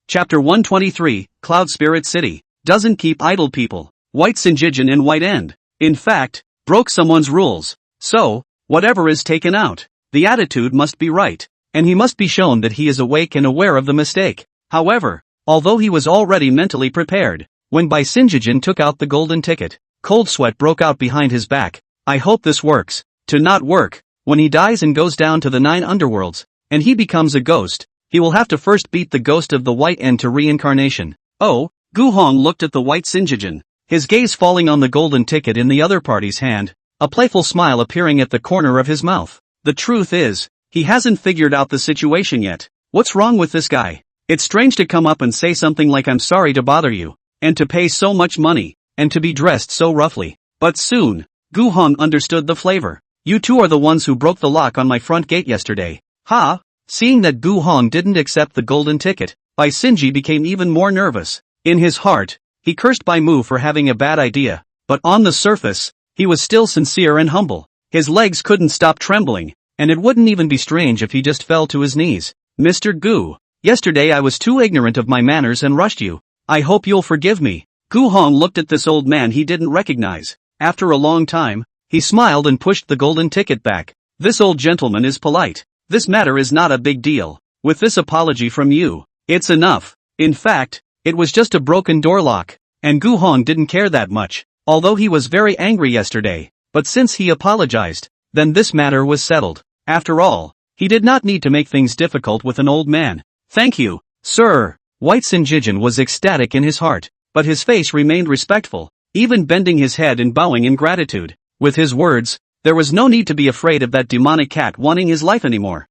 Chapter 123, Cloud Spirit City, doesn't keep idle people. White Sinjijin in White End, in fact, broke someone's rules. So, whatever is taken out, the attitude must be right, and he must be shown that he is awake and aware of the mistake. However, although he was already mentally prepared, when Bai Sinjijin took out the golden ticket, cold sweat broke out behind his back. I hope this works. To not work, when he dies and goes down to the 9 underworlds, and he becomes a ghost, he will have to first beat the ghost of the White End to reincarnation. Oh, Gu Hong looked at the white Sinjijin, his gaze falling on the golden ticket in the other party's hand, a playful smile appearing at the corner of his mouth. The truth is, he hasn't figured out the situation yet. What's wrong with this guy? It's strange to come up and say something like I'm sorry to bother you, and to pay so much money, and to be dressed so roughly. But soon, Gu Hong understood the flavor. You two are the ones who broke the lock on my front gate yesterday. Ha! Seeing that Gu Hong didn't accept the golden ticket, Bai Sinji became even more nervous. In his heart, he cursed Bai Mu for having a bad idea, but on the surface, he was still sincere and humble. His legs couldn't stop trembling, and it wouldn't even be strange if he just fell to his knees. Mr. Gu, yesterday I was too ignorant of my manners and rushed you. I hope you'll forgive me. Gu Hong looked at this old man he didn't recognize. After a long time, he smiled and pushed the golden ticket back. This old gentleman is polite. This matter is not a big deal. With this apology from you, it's enough. In fact, it was just a broken door lock, and Gu Hong didn't care that much, although he was very angry yesterday. But since he apologized, then this matter was settled. After all, he did not need to make things difficult with an old man. Thank you, sir. White Sinjijin was ecstatic in his heart, but his face remained respectful, even bending his head and bowing in gratitude. With his words, there was no need to be afraid of that demonic cat wanting his life anymore.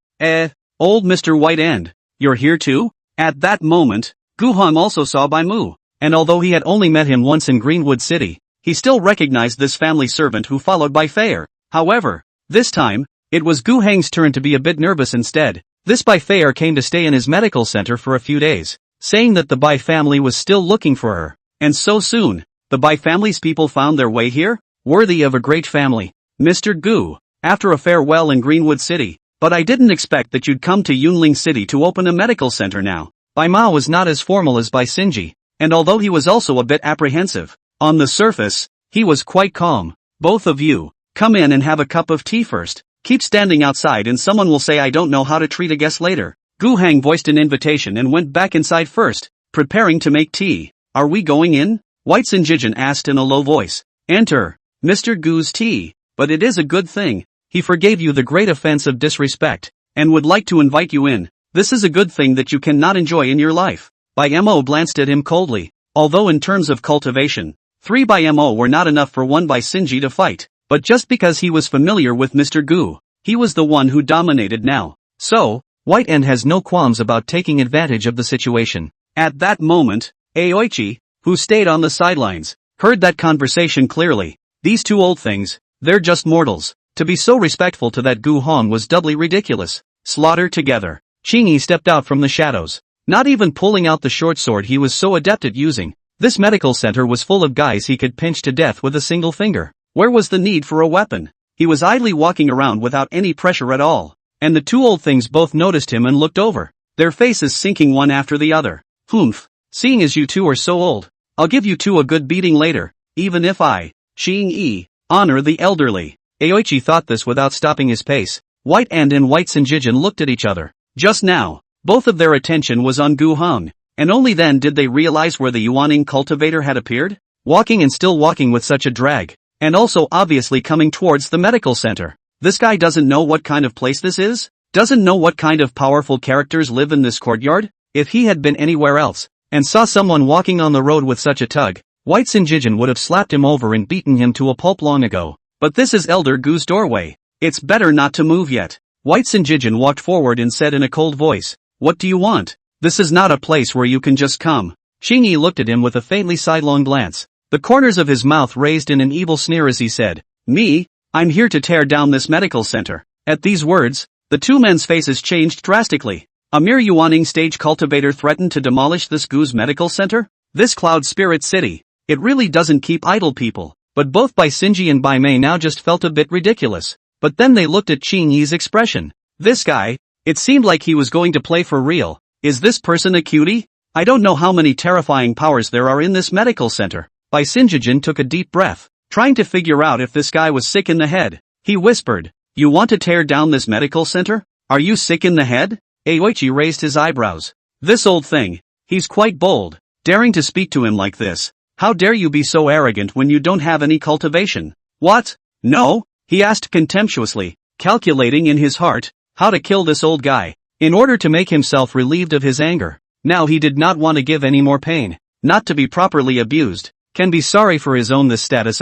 Old Mr. White End, you're here too? At that moment, Gu Hong also saw Bai Mu, and although he had only met him once in Greenwood City, he still recognized this family servant who followed Bai Feier. However, this time, it was Gu Heng's turn to be a bit nervous instead. This Bai Feier came to stay in his medical center for a few days, saying that the Bai family was still looking for her. And so soon, the Bai family's people found their way here? Worthy of a great family. Mr. Gu, after a farewell in Greenwood City, but I didn't expect that you'd come to Yunling City to open a medical center now. Bai Mao was not as formal as Bai Sinji, and although he was also a bit apprehensive, on the surface, he was quite calm. Both of you, come in and have a cup of tea first. Keep standing outside and someone will say I don't know how to treat a guest later. Gu Heng voiced an invitation and went back inside first, preparing to make tea. Are we going in? White Sinjijin asked in a low voice. Enter, Mr. Gu's tea. But it is a good thing. He forgave you the great offense of disrespect, and would like to invite you in. This is a good thing that you cannot enjoy in your life. Bai Mo glanced at him coldly. Although in terms of cultivation, 3 Bai Mo were not enough for 1 Bai Sinji to fight, but just because he was familiar with Mr. Gu, he was the one who dominated now. So, White End has no qualms about taking advantage of the situation. At that moment, Aoichi, who stayed on the sidelines, heard that conversation clearly. These two old things, they're just mortals. To be so respectful to that Gu Hong was doubly ridiculous. Slaughter together. Qingyi stepped out from the shadows, not even pulling out the short sword he was so adept at using. This medical center was full of guys he could pinch to death with a single finger. Where was the need for a weapon? He was idly walking around without any pressure at all. And the two old things both noticed him and looked over, their faces sinking one after the other. Humph, seeing as you two are so old, I'll give you two a good beating later, even if I, Xing-yi, honor the elderly. Aoichi thought this without stopping his pace. White End and White Sinjijin looked at each other. Just now, both of their attention was on Gu Hong, and only then did they realize where the Yuaning cultivator had appeared, walking and still walking with such a drag, and also obviously coming towards the medical center. This guy doesn't know what kind of place this is? Doesn't know what kind of powerful characters live in this courtyard? If he had been anywhere else, and saw someone walking on the road with such a tug, White Sinjijin would have slapped him over and beaten him to a pulp long ago. But this is Elder Gu's doorway. It's better not to move yet. White Sinjijin walked forward and said in a cold voice, "What do you want? This is not a place where you can just come." Xingyi looked at him with a faintly sidelong glance, the corners of his mouth raised in an evil sneer as he said, "Me? I'm here to tear down this medical center." At these words, the two men's faces changed drastically. A mere Yuaning stage cultivator threatened to demolish this Gu's medical center? This cloud spirit city. It really doesn't keep idle people. But both Bai Sinji and Bai Mei now just felt a bit ridiculous. But then they looked at Qing Yi's expression. This guy, it seemed like he was going to play for real. Is this person a cutie? I don't know how many terrifying powers there are in this medical center. Bai Sinjijin took a deep breath, trying to figure out if this guy was sick in the head. He whispered, "You want to tear down this medical center? Are you sick in the head?" Aoichi raised his eyebrows. This old thing, he's quite bold, daring to speak to him like this. How dare you be so arrogant when you don't have any cultivation? What? No? He asked contemptuously, calculating in his heart how to kill this old guy, in order to make himself relieved of his anger. Now he did not want to give any more pain, not to be properly abused, can be sorry for his own this status.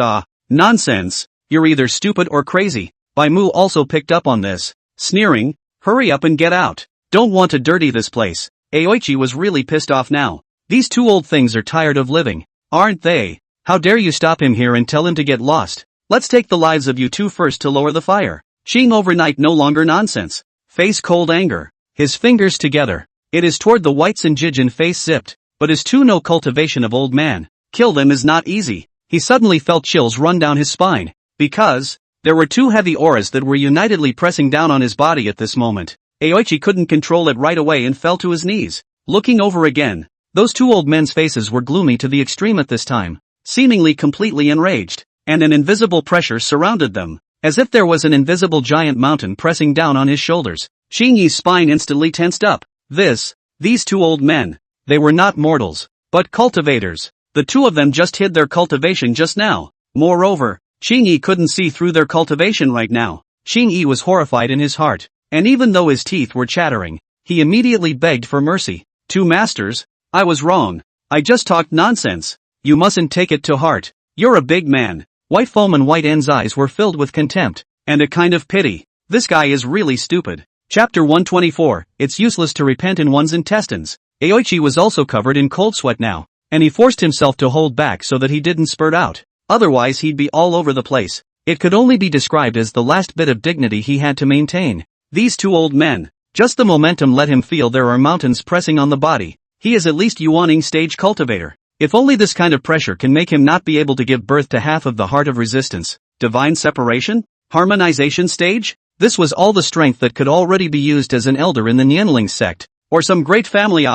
Nonsense, you're either stupid or crazy. Bai Mu also picked up on this, sneering, hurry up and get out. Don't want to dirty this place. Aoichi was really pissed off now. These two old things are tired of living, aren't they? How dare you stop him here and tell him to get lost? Let's take the lives of you two first to lower the fire. Xing overnight no longer nonsense. Face cold anger. His fingers together. It is toward the White Sinjijin face zipped, but is too no cultivation of old man. Kill them is not easy. He suddenly felt chills run down his spine, because there were two heavy auras that were unitedly pressing down on his body at this moment. Aoichi couldn't control it right away and fell to his knees. Looking over again, those two old men's faces were gloomy to the extreme at this time, seemingly completely enraged, and an invisible pressure surrounded them, as if there was an invisible giant mountain pressing down on his shoulders. Xing Yi's spine instantly tensed up. These two old men, they were not mortals, but cultivators. The two of them just hid their cultivation just now. Moreover, Xing Yi couldn't see through their cultivation right now. Xing Yi was horrified in his heart, and even though his teeth were chattering, he immediately begged for mercy. Two masters, I was wrong. I just talked nonsense. You mustn't take it to heart. You're a big man. White Foam and White N's eyes were filled with contempt, and a kind of pity. This guy is really stupid. Chapter 124, It's useless to repent in one's intestines. Aoichi was also covered in cold sweat now, and he forced himself to hold back so that he didn't spurt out. Otherwise he'd be all over the place. It could only be described as the last bit of dignity he had to maintain. These two old men, just the momentum let him feel there are mountains pressing on the body. He is at least Yuaning stage cultivator. If only this kind of pressure can make him not be able to give birth to half of the heart of resistance. Divine separation? Harmonization stage? This was all the strength that could already be used as an elder in the Nianling sect, or some great family.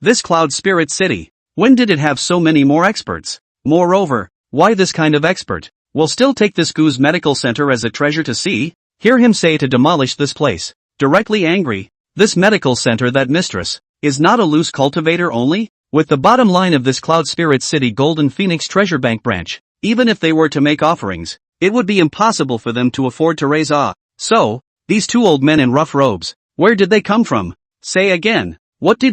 This cloud spirit city. When did it have so many more experts? Moreover, why this kind of expert? We'll still take this Gu's medical center as a treasure to see. Hear him say to demolish this place. Directly angry. This medical center, that mistress, is not a loose cultivator only? With the bottom line of this Cloud Spirit City Golden Phoenix Treasure Bank branch, even if they were to make offerings, it would be impossible for them to afford to raise. So, these two old men in rough robes, where did they come from? Say again, what do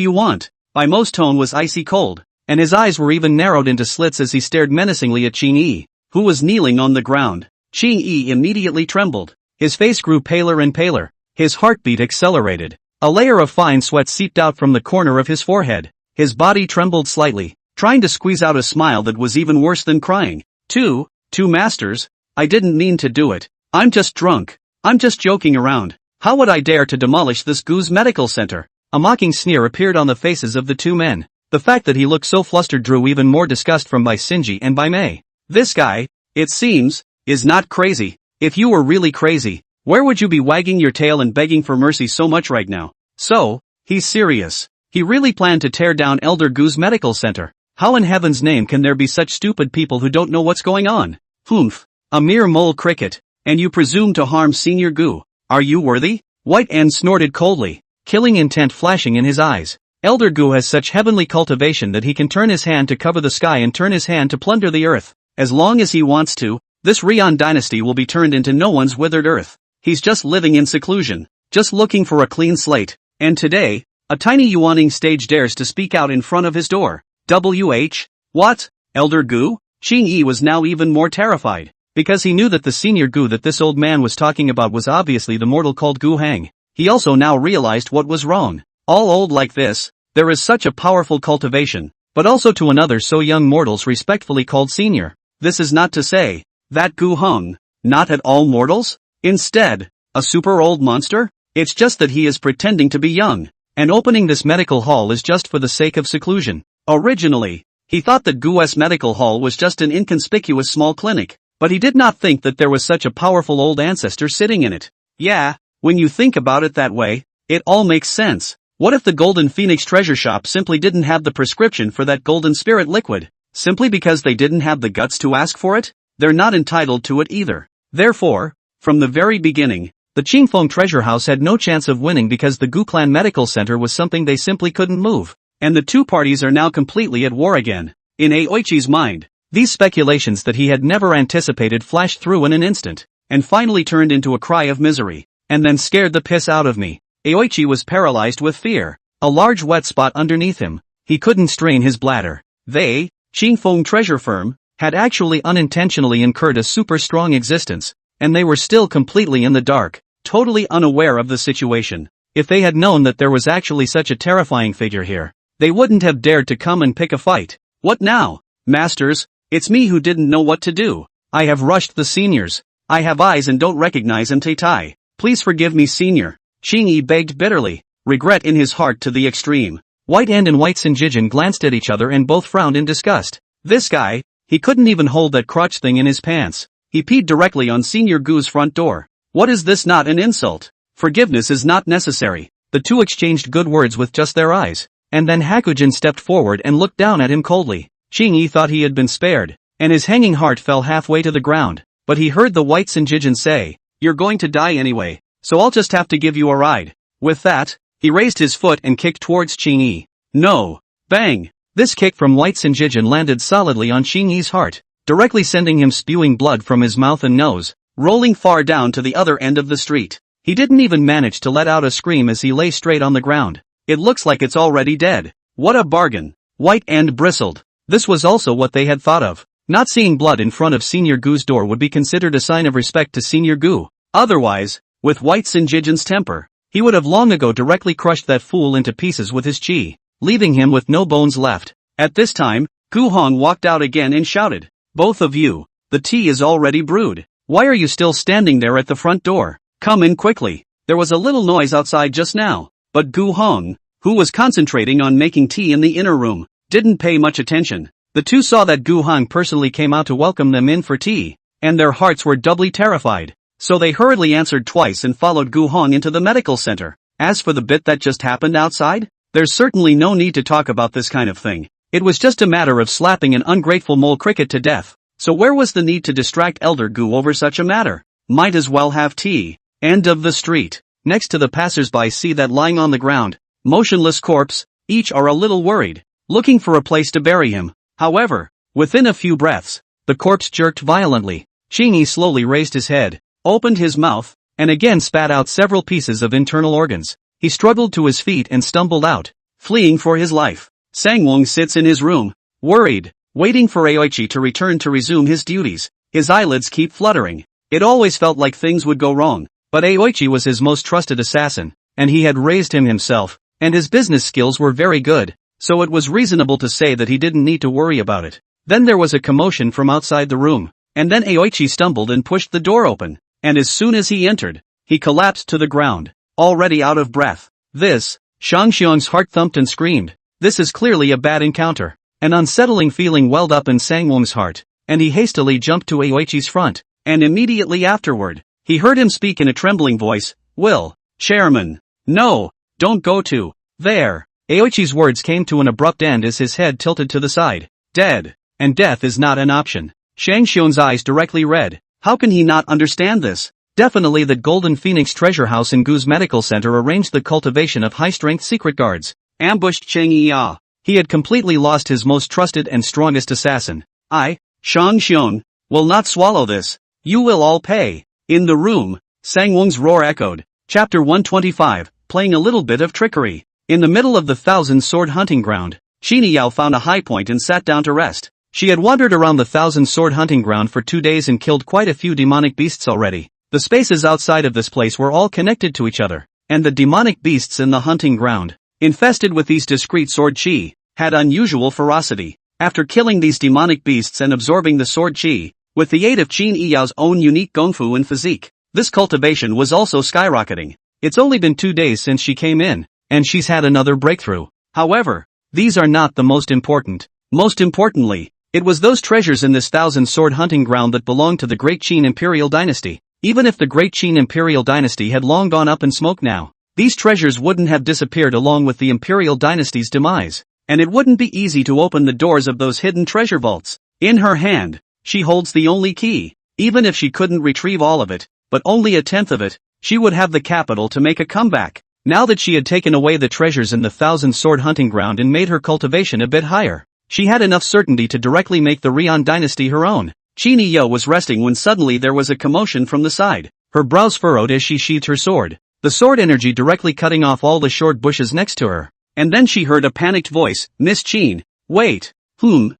you want? Bai Mo's tone was icy cold, and his eyes were even narrowed into slits as he stared menacingly at Qing Yi, who was kneeling on the ground. Qing Yi immediately trembled. His face grew paler and paler. His heartbeat accelerated. A layer of fine sweat seeped out from the corner of his forehead. His body trembled slightly, trying to squeeze out a smile that was even worse than crying. Two masters? I didn't mean to do it. I'm just drunk. I'm just joking around. How would I dare to demolish this Gu's medical center? A mocking sneer appeared on the faces of the two men. The fact that he looked so flustered drew even more disgust from Bai Sinji and Bai Mei. This guy, it seems, is not crazy. If you were really crazy, where would you be wagging your tail and begging for mercy so much right now? So, he's serious. He really planned to tear down Elder Gu's medical center. How in heaven's name can there be such stupid people who don't know what's going on? Humph. A mere mole cricket. And you presume to harm Senior Gu. Are you worthy? White N snorted coldly, killing intent flashing in his eyes. Elder Gu has such heavenly cultivation that he can turn his hand to cover the sky and turn his hand to plunder the earth. As long as he wants to, this Rion dynasty will be turned into no one's withered earth. He's just living in seclusion, just looking for a clean slate. And today, a tiny yawning stage dares to speak out in front of his door. WH? What? Elder Gu? Qing Yi was now even more terrified, because he knew that the senior Gu that this old man was talking about was obviously the mortal called Gu Heng. He also now realized what was wrong. All old like this, there is such a powerful cultivation, but also to another so young mortals respectfully called senior. This is not to say that Gu Heng, not at all mortals? Instead, a super old monster? It's just that he is pretending to be young, and opening this medical hall is just for the sake of seclusion. Originally, he thought that Gu's medical hall was just an inconspicuous small clinic, but he did not think that there was such a powerful old ancestor sitting in it. Yeah, when you think about it that way, it all makes sense. What if the Golden Phoenix treasure shop simply didn't have the prescription for that golden spirit liquid, simply because they didn't have the guts to ask for it? They're not entitled to it either. Therefore, from the very beginning, the Qingfeng treasure house had no chance of winning because the Gu Clan Medical Center was something they simply couldn't move. And the two parties are now completely at war again. In Aoichi's mind, these speculations that he had never anticipated flashed through in an instant, and finally turned into a cry of misery, and then scared the piss out of me. Aoichi was paralyzed with fear. A large wet spot underneath him. He couldn't strain his bladder. They, Qingfeng treasure firm, had actually unintentionally incurred a super strong existence, and they were still completely in the dark, totally unaware of the situation. If they had known that there was actually such a terrifying figure here, they wouldn't have dared to come and pick a fight. What now? Masters, it's me who didn't know what to do. I have rushed the seniors. I have eyes and don't recognize Tai. Please forgive me, senior. Qing Yi begged bitterly, regret in his heart to the extreme. White End and White Sinjijin glanced at each other and both frowned in disgust. This guy, he couldn't even hold that crotch thing in his pants. He peed directly on Senior Gu's front door. What is this, not an insult? Forgiveness is not necessary. The two exchanged good words with just their eyes. And then Hakujin stepped forward and looked down at him coldly. Qing Yi thought he had been spared, and his hanging heart fell halfway to the ground. But he heard the White Sinjijin say, "You're going to die anyway, so I'll just have to give you a ride." With that, he raised his foot and kicked towards Qing Yi. No! Bang! This kick from White Sinjijin landed solidly on Qing Yi's heart, directly sending him spewing blood from his mouth and nose, rolling far down to the other end of the street. He didn't even manage to let out a scream as he lay straight on the ground. It looks like it's already dead. What a bargain! White End bristled. This was also what they had thought of. Not seeing blood in front of Senior Gu's door would be considered a sign of respect to Senior Gu. Otherwise, with White Sinjijin's temper, he would have long ago directly crushed that fool into pieces with his chi, leaving him with no bones left. At this time, Gu Hong walked out again and shouted, "Both of you, the tea is already brewed. Why are you still standing there at the front door? Come in quickly." There was a little noise outside just now, but Gu Hong, who was concentrating on making tea in the inner room, didn't pay much attention. The two saw that Gu Hong personally came out to welcome them in for tea, and their hearts were doubly terrified. So they hurriedly answered twice and followed Gu Hong into the medical center. As for the bit that just happened outside, there's certainly no need to talk about this kind of thing. It was just a matter of slapping an ungrateful mole cricket to death. So where was the need to distract Elder Gu over such a matter? Might as well have tea. End of the street. Next to the passers-by see that lying on the ground, motionless corpse, each are a little worried, looking for a place to bury him. However, within a few breaths, the corpse jerked violently. Qing Yi slowly raised his head, opened his mouth, and again spat out several pieces of internal organs. He struggled to his feet and stumbled out, fleeing for his life. Sangwon sits in his room, worried, waiting for Aoichi to return to resume his duties. His eyelids keep fluttering. It always felt like things would go wrong, but Aoichi was his most trusted assassin, and he had raised him himself, and his business skills were very good, so it was reasonable to say that he didn't need to worry about it. Then there was a commotion from outside the room, and then Aoichi stumbled and pushed the door open, and as soon as he entered, he collapsed to the ground, already out of breath. This, Shangxiang's heart thumped and screamed. This is clearly a bad encounter. An unsettling feeling welled up in Sangwon's heart, and he hastily jumped to Aoichi's front, and immediately afterward, he heard him speak in a trembling voice, "Will, Chairman, no, don't go to there." Aoichi's words came to an abrupt end as his head tilted to the side. Dead, and death is not an option. Shangxiang's eyes directly read. How can he not understand this? Definitely that Golden Phoenix treasure house in Gu's medical center arranged the cultivation of high-strength secret guards. Ambushed Cheng Yi. He had completely lost his most trusted and strongest assassin. I, Shangxiang, will not swallow this. You will all pay. In the room, Sangwon's roar echoed. Chapter 125, playing a little bit of trickery. In the middle of the Thousand Sword hunting ground, Qin Yao found a high point and sat down to rest. She had wandered around the Thousand Sword hunting ground for 2 days and killed quite a few demonic beasts already. The spaces outside of this place were all connected to each other, and the demonic beasts in the hunting ground, infested with these discrete sword chi, had unusual ferocity. After killing these demonic beasts and absorbing the sword chi, with the aid of Qin Yao's own unique gongfu and physique, this cultivation was also skyrocketing. It's only been 2 days since she came in, and she's had another breakthrough. However, these are not the most important. Most importantly, it was those treasures in this Thousand Sword hunting ground that belonged to the Great Qin Imperial Dynasty. Even if the Great Qin Imperial Dynasty had long gone up in smoke now, these treasures wouldn't have disappeared along with the Imperial Dynasty's demise, and it wouldn't be easy to open the doors of those hidden treasure vaults. In her hand, she holds the only key. Even if she couldn't retrieve all of it, but only a tenth of it, she would have the capital to make a comeback. Now that she had taken away the treasures in the Thousand Sword hunting ground and made her cultivation a bit higher, she had enough certainty to directly make the Rian dynasty her own. Qin Yao was resting when suddenly there was a commotion from the side. Her brows furrowed as she sheathed her sword, the sword energy directly cutting off all the short bushes next to her. And then she heard a panicked voice, "Miss Qin, wait." Qin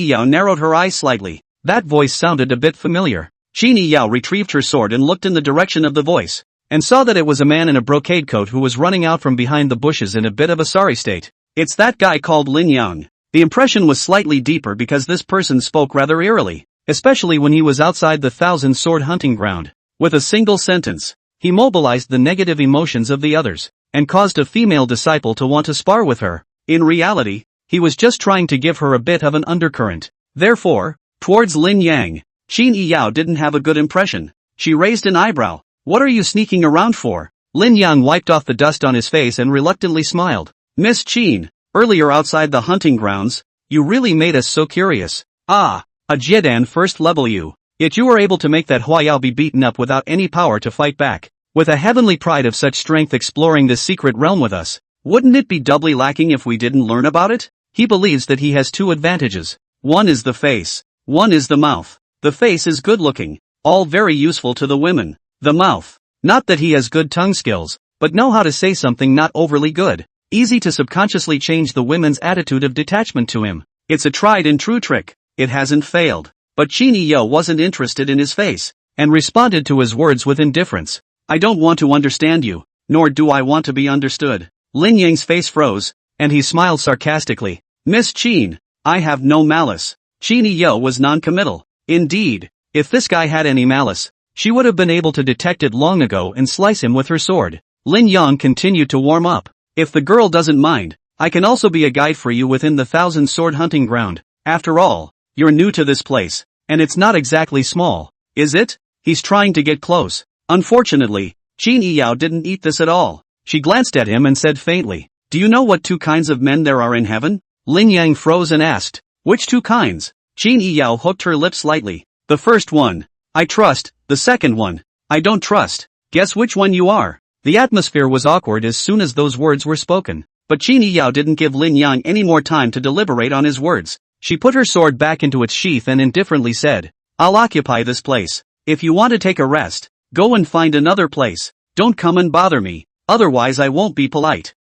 Yao narrowed her eyes slightly. That voice sounded a bit familiar. Qin Yao retrieved her sword and looked in the direction of the voice, and saw that it was a man in a brocade coat who was running out from behind the bushes in a bit of a sorry state. It's that guy called Lin Yang. The impression was slightly deeper because this person spoke rather eerily, especially when he was outside the Thousand Sword hunting ground. With a single sentence, he mobilized the negative emotions of the others, and caused a female disciple to want to spar with her. In reality, he was just trying to give her a bit of an undercurrent. Therefore, towards Lin Yang, Qin Yao didn't have a good impression. She raised an eyebrow. "What are you sneaking around for?" Lin Yang wiped off the dust on his face and reluctantly smiled. "Miss Qin, earlier outside the hunting grounds, you really made us so curious. A Jiedan first level you. Yet you were able to make that Huayao be beaten up without any power to fight back. With a heavenly pride of such strength exploring this secret realm with us, wouldn't it be doubly lacking if we didn't learn about it?" He believes that he has 2 advantages. One is the face. One is the mouth. The face is good looking, all very useful to the women. The mouth. Not that he has good tongue skills, but know how to say something not overly good. Easy to subconsciously change the women's attitude of detachment to him. It's a tried and true trick. It hasn't failed. But Qin Yao wasn't interested in his face, and responded to his words with indifference. "I don't want to understand you, nor do I want to be understood." Lin Yang's face froze, and he smiled sarcastically. "Miss Qin, I have no malice." Qin Yao was non-committal. Indeed, if this guy had any malice, she would have been able to detect it long ago and slice him with her sword. Lin Yang continued to warm up. "If the girl doesn't mind, I can also be a guide for you within the Thousand Sword hunting ground. After all, you're new to this place, and it's not exactly small, is it?" He's trying to get close. Unfortunately, Qin Yao didn't eat this at all. She glanced at him and said faintly, "Do you know what 2 kinds of men there are in heaven?" Lin Yang froze and asked, "Which 2 kinds?" Qin Yao hooked her lips slightly. "The first one, I trust. The second one, I don't trust. Guess which one you are." The atmosphere was awkward as soon as those words were spoken, but Qin Yao didn't give Lin Yang any more time to deliberate on his words. She put her sword back into its sheath and indifferently said, "I'll occupy this place. If you want to take a rest, go and find another place. Don't come and bother me, otherwise I won't be polite."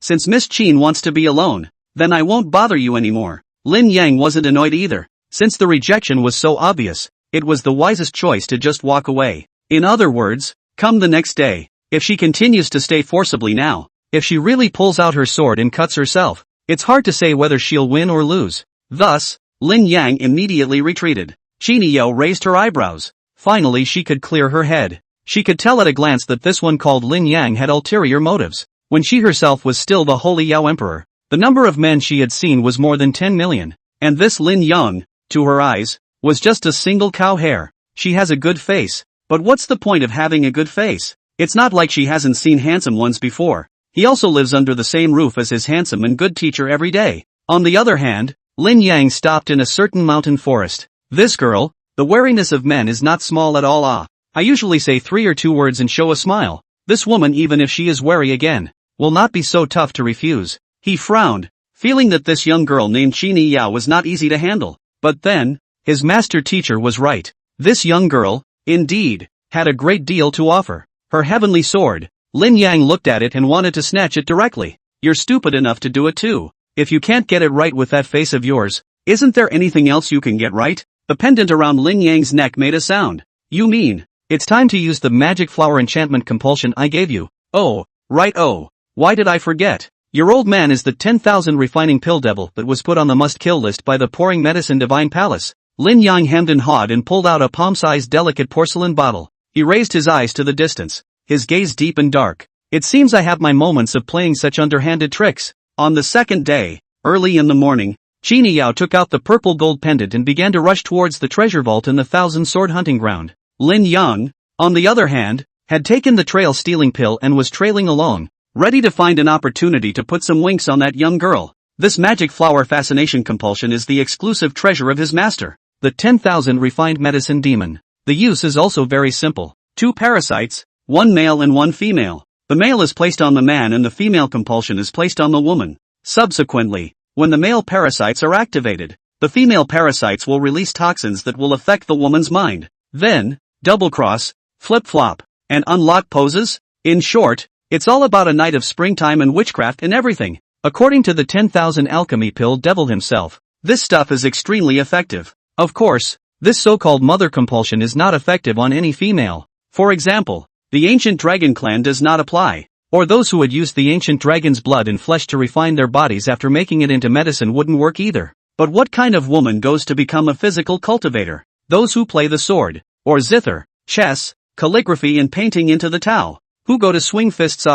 Since Miss Qin wants to be alone, then I won't bother you anymore." Lin Yang wasn't annoyed either. Since the rejection was so obvious, it was the wisest choice to just walk away. In other words, come the next day, if she continues to stay forcibly now, if she really pulls out her sword and cuts herself, it's hard to say whether she'll win or lose. Thus, Lin Yang immediately retreated. Qin Yao raised her eyebrows. Finally she could clear her head. She could tell at a glance that this one called Lin Yang had ulterior motives. When she herself was still the Holy Yao Emperor, the number of men she had seen was more than 10 million. And this Lin Yang, to her eyes, was just a single cow hair. She has a good face, but what's the point of having a good face? It's not like she hasn't seen handsome ones before. He also lives under the same roof as his handsome and good teacher every day. On the other hand, Lin Yang stopped in a certain mountain forest. This girl, the wariness of men is not small at all. I usually say 3 or 2 words and show a smile. This woman, even if she is wary again, will not be so tough to refuse. He frowned, feeling that this young girl named Qin Yao was not easy to handle. But then, his master teacher was right. This young girl, indeed, had a great deal to offer. Her heavenly sword. Lin Yang looked at it and wanted to snatch it directly. You're stupid enough to do it too. If you can't get it right with that face of yours, isn't there anything else you can get right? The pendant around Lin Yang's neck made a sound. You mean, it's time to use the magic flower enchantment compulsion I gave you. Oh, right. Oh, why did I forget? Your old man is the 10,000 refining pill devil that was put on the must-kill list by the pouring medicine divine palace. Lin Yang hemmed and hawed and pulled out a palm-sized delicate porcelain bottle. He raised his eyes to the distance, his gaze deep and dark. It seems I have my moments of playing such underhanded tricks. On the second day, early in the morning, Qini Yao took out the purple gold pendant and began to rush towards the treasure vault in the Thousand Sword hunting ground. Lin Yang, on the other hand, had taken the trail stealing pill and was trailing along, ready to find an opportunity to put some winks on that young girl. This magic flower fascination compulsion is the exclusive treasure of his master, the 10,000 refined medicine demon. The use is also very simple. 2 parasites, 1 male and 1 female. The male is placed on the man and the female compulsion is placed on the woman. Subsequently, when the male parasites are activated, the female parasites will release toxins that will affect the woman's mind. Then, double-cross, flip-flop, and unlock poses? In short, it's all about a night of springtime and witchcraft and everything. According to the 10,000 alchemy pill devil himself, this stuff is extremely effective. Of course, this so-called mother compulsion is not effective on any female. For example, the ancient dragon clan does not apply, or those who had used the ancient dragon's blood and flesh to refine their bodies after making it into medicine wouldn't work either. But what kind of woman goes to become a physical cultivator? Those who play the sword, or zither, chess, calligraphy and painting into the Tao, who go to swing fists.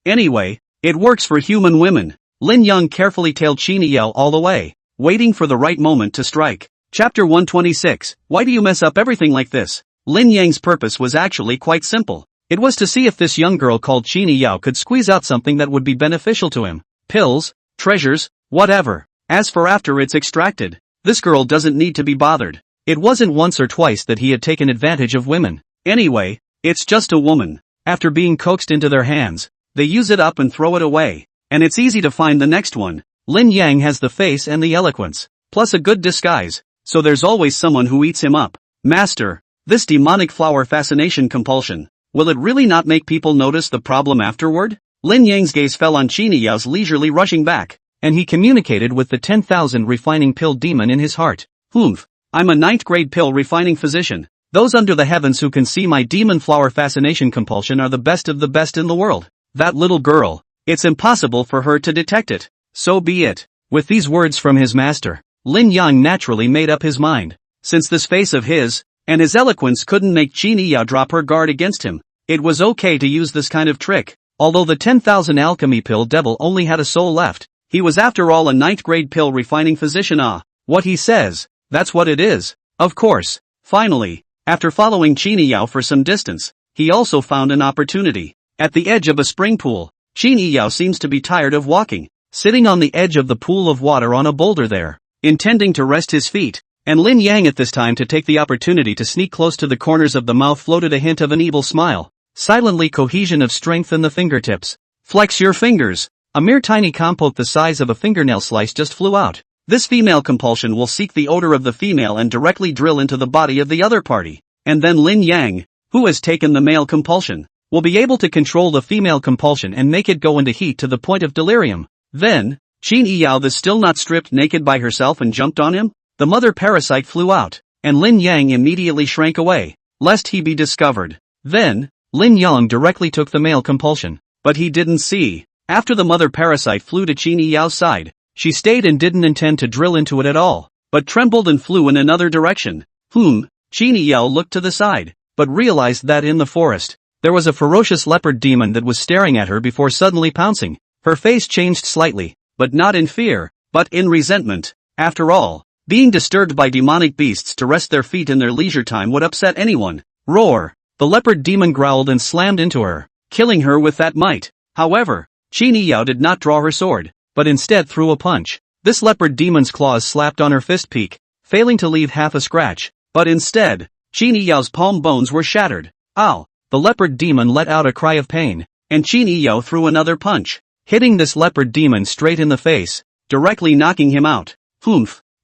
Anyway, it works for human women. Lin Yang carefully tailed Qini Yao all the way, waiting for the right moment to strike. Chapter 126, Why do you mess up everything like this? Lin Yang's purpose was actually quite simple. It was to see if this young girl called Qini Yao could squeeze out something that would be beneficial to him. Pills, treasures, whatever. As for after it's extracted, this girl doesn't need to be bothered. It wasn't once or twice that he had taken advantage of women. Anyway, it's just a woman. After being coaxed into their hands, they use it up and throw it away. And it's easy to find the next one. Lin Yang has the face and the eloquence, plus a good disguise, so there's always someone who eats him up. Master, this demonic flower fascination compulsion, will it really not make people notice the problem afterward? Lin Yang's gaze fell on Qini Yao's leisurely rushing back, and he communicated with the 10,000 refining pill demon in his heart. I'm a 9th grade pill refining physician. Those under the heavens who can see my demon flower fascination compulsion are the best of the best in the world. That little girl, it's impossible for her to detect it. So be it. With these words from his master, Lin Yang naturally made up his mind. Since this face of his, and his eloquence couldn't make Qini Yao drop her guard against him, it was okay to use this kind of trick. Although the 10,000 alchemy pill devil only had a soul left, he was after all a 9th grade pill refining physician. What he says, that's what it is. Of course. Finally, after following Qini Yao for some distance, he also found an opportunity. At the edge of a spring pool, Qini Yao seems to be tired of walking, sitting on the edge of the pool of water on a boulder there, intending to rest his feet. And Lin Yang at this time to take the opportunity to sneak close to the corners of the mouth floated a hint of an evil smile. Silently cohesion of strength in the fingertips. Flex your fingers. A mere tiny compote the size of a fingernail slice just flew out. This female compulsion will seek the odor of the female and directly drill into the body of the other party. And then Lin Yang, who has taken the male compulsion, will be able to control the female compulsion and make it go into heat to the point of delirium. Then, Qini Yao is still not stripped naked by herself and jumped on him? The mother parasite flew out, and Lin Yang immediately shrank away, lest he be discovered. Then, Lin Yang directly took the male compulsion, but he didn't see. After the mother parasite flew to Qini Yao's side, she stayed and didn't intend to drill into it at all, but trembled and flew in another direction. Qini Yao looked to the side, but realized that in the forest, there was a ferocious leopard demon that was staring at her before suddenly pouncing. Her face changed slightly, but not in fear, but in resentment. After all, being disturbed by demonic beasts to rest their feet in their leisure time would upset anyone. Roar! The leopard demon growled and slammed into her, killing her with that might. However, Qini Yao did not draw her sword, but instead threw a punch. This leopard demon's claws slapped on her fist peak, failing to leave half a scratch. But instead, Qini Yao's palm bones were shattered. Ow! The leopard demon let out a cry of pain, and Qini Yao threw another punch, hitting this leopard demon straight in the face, directly knocking him out.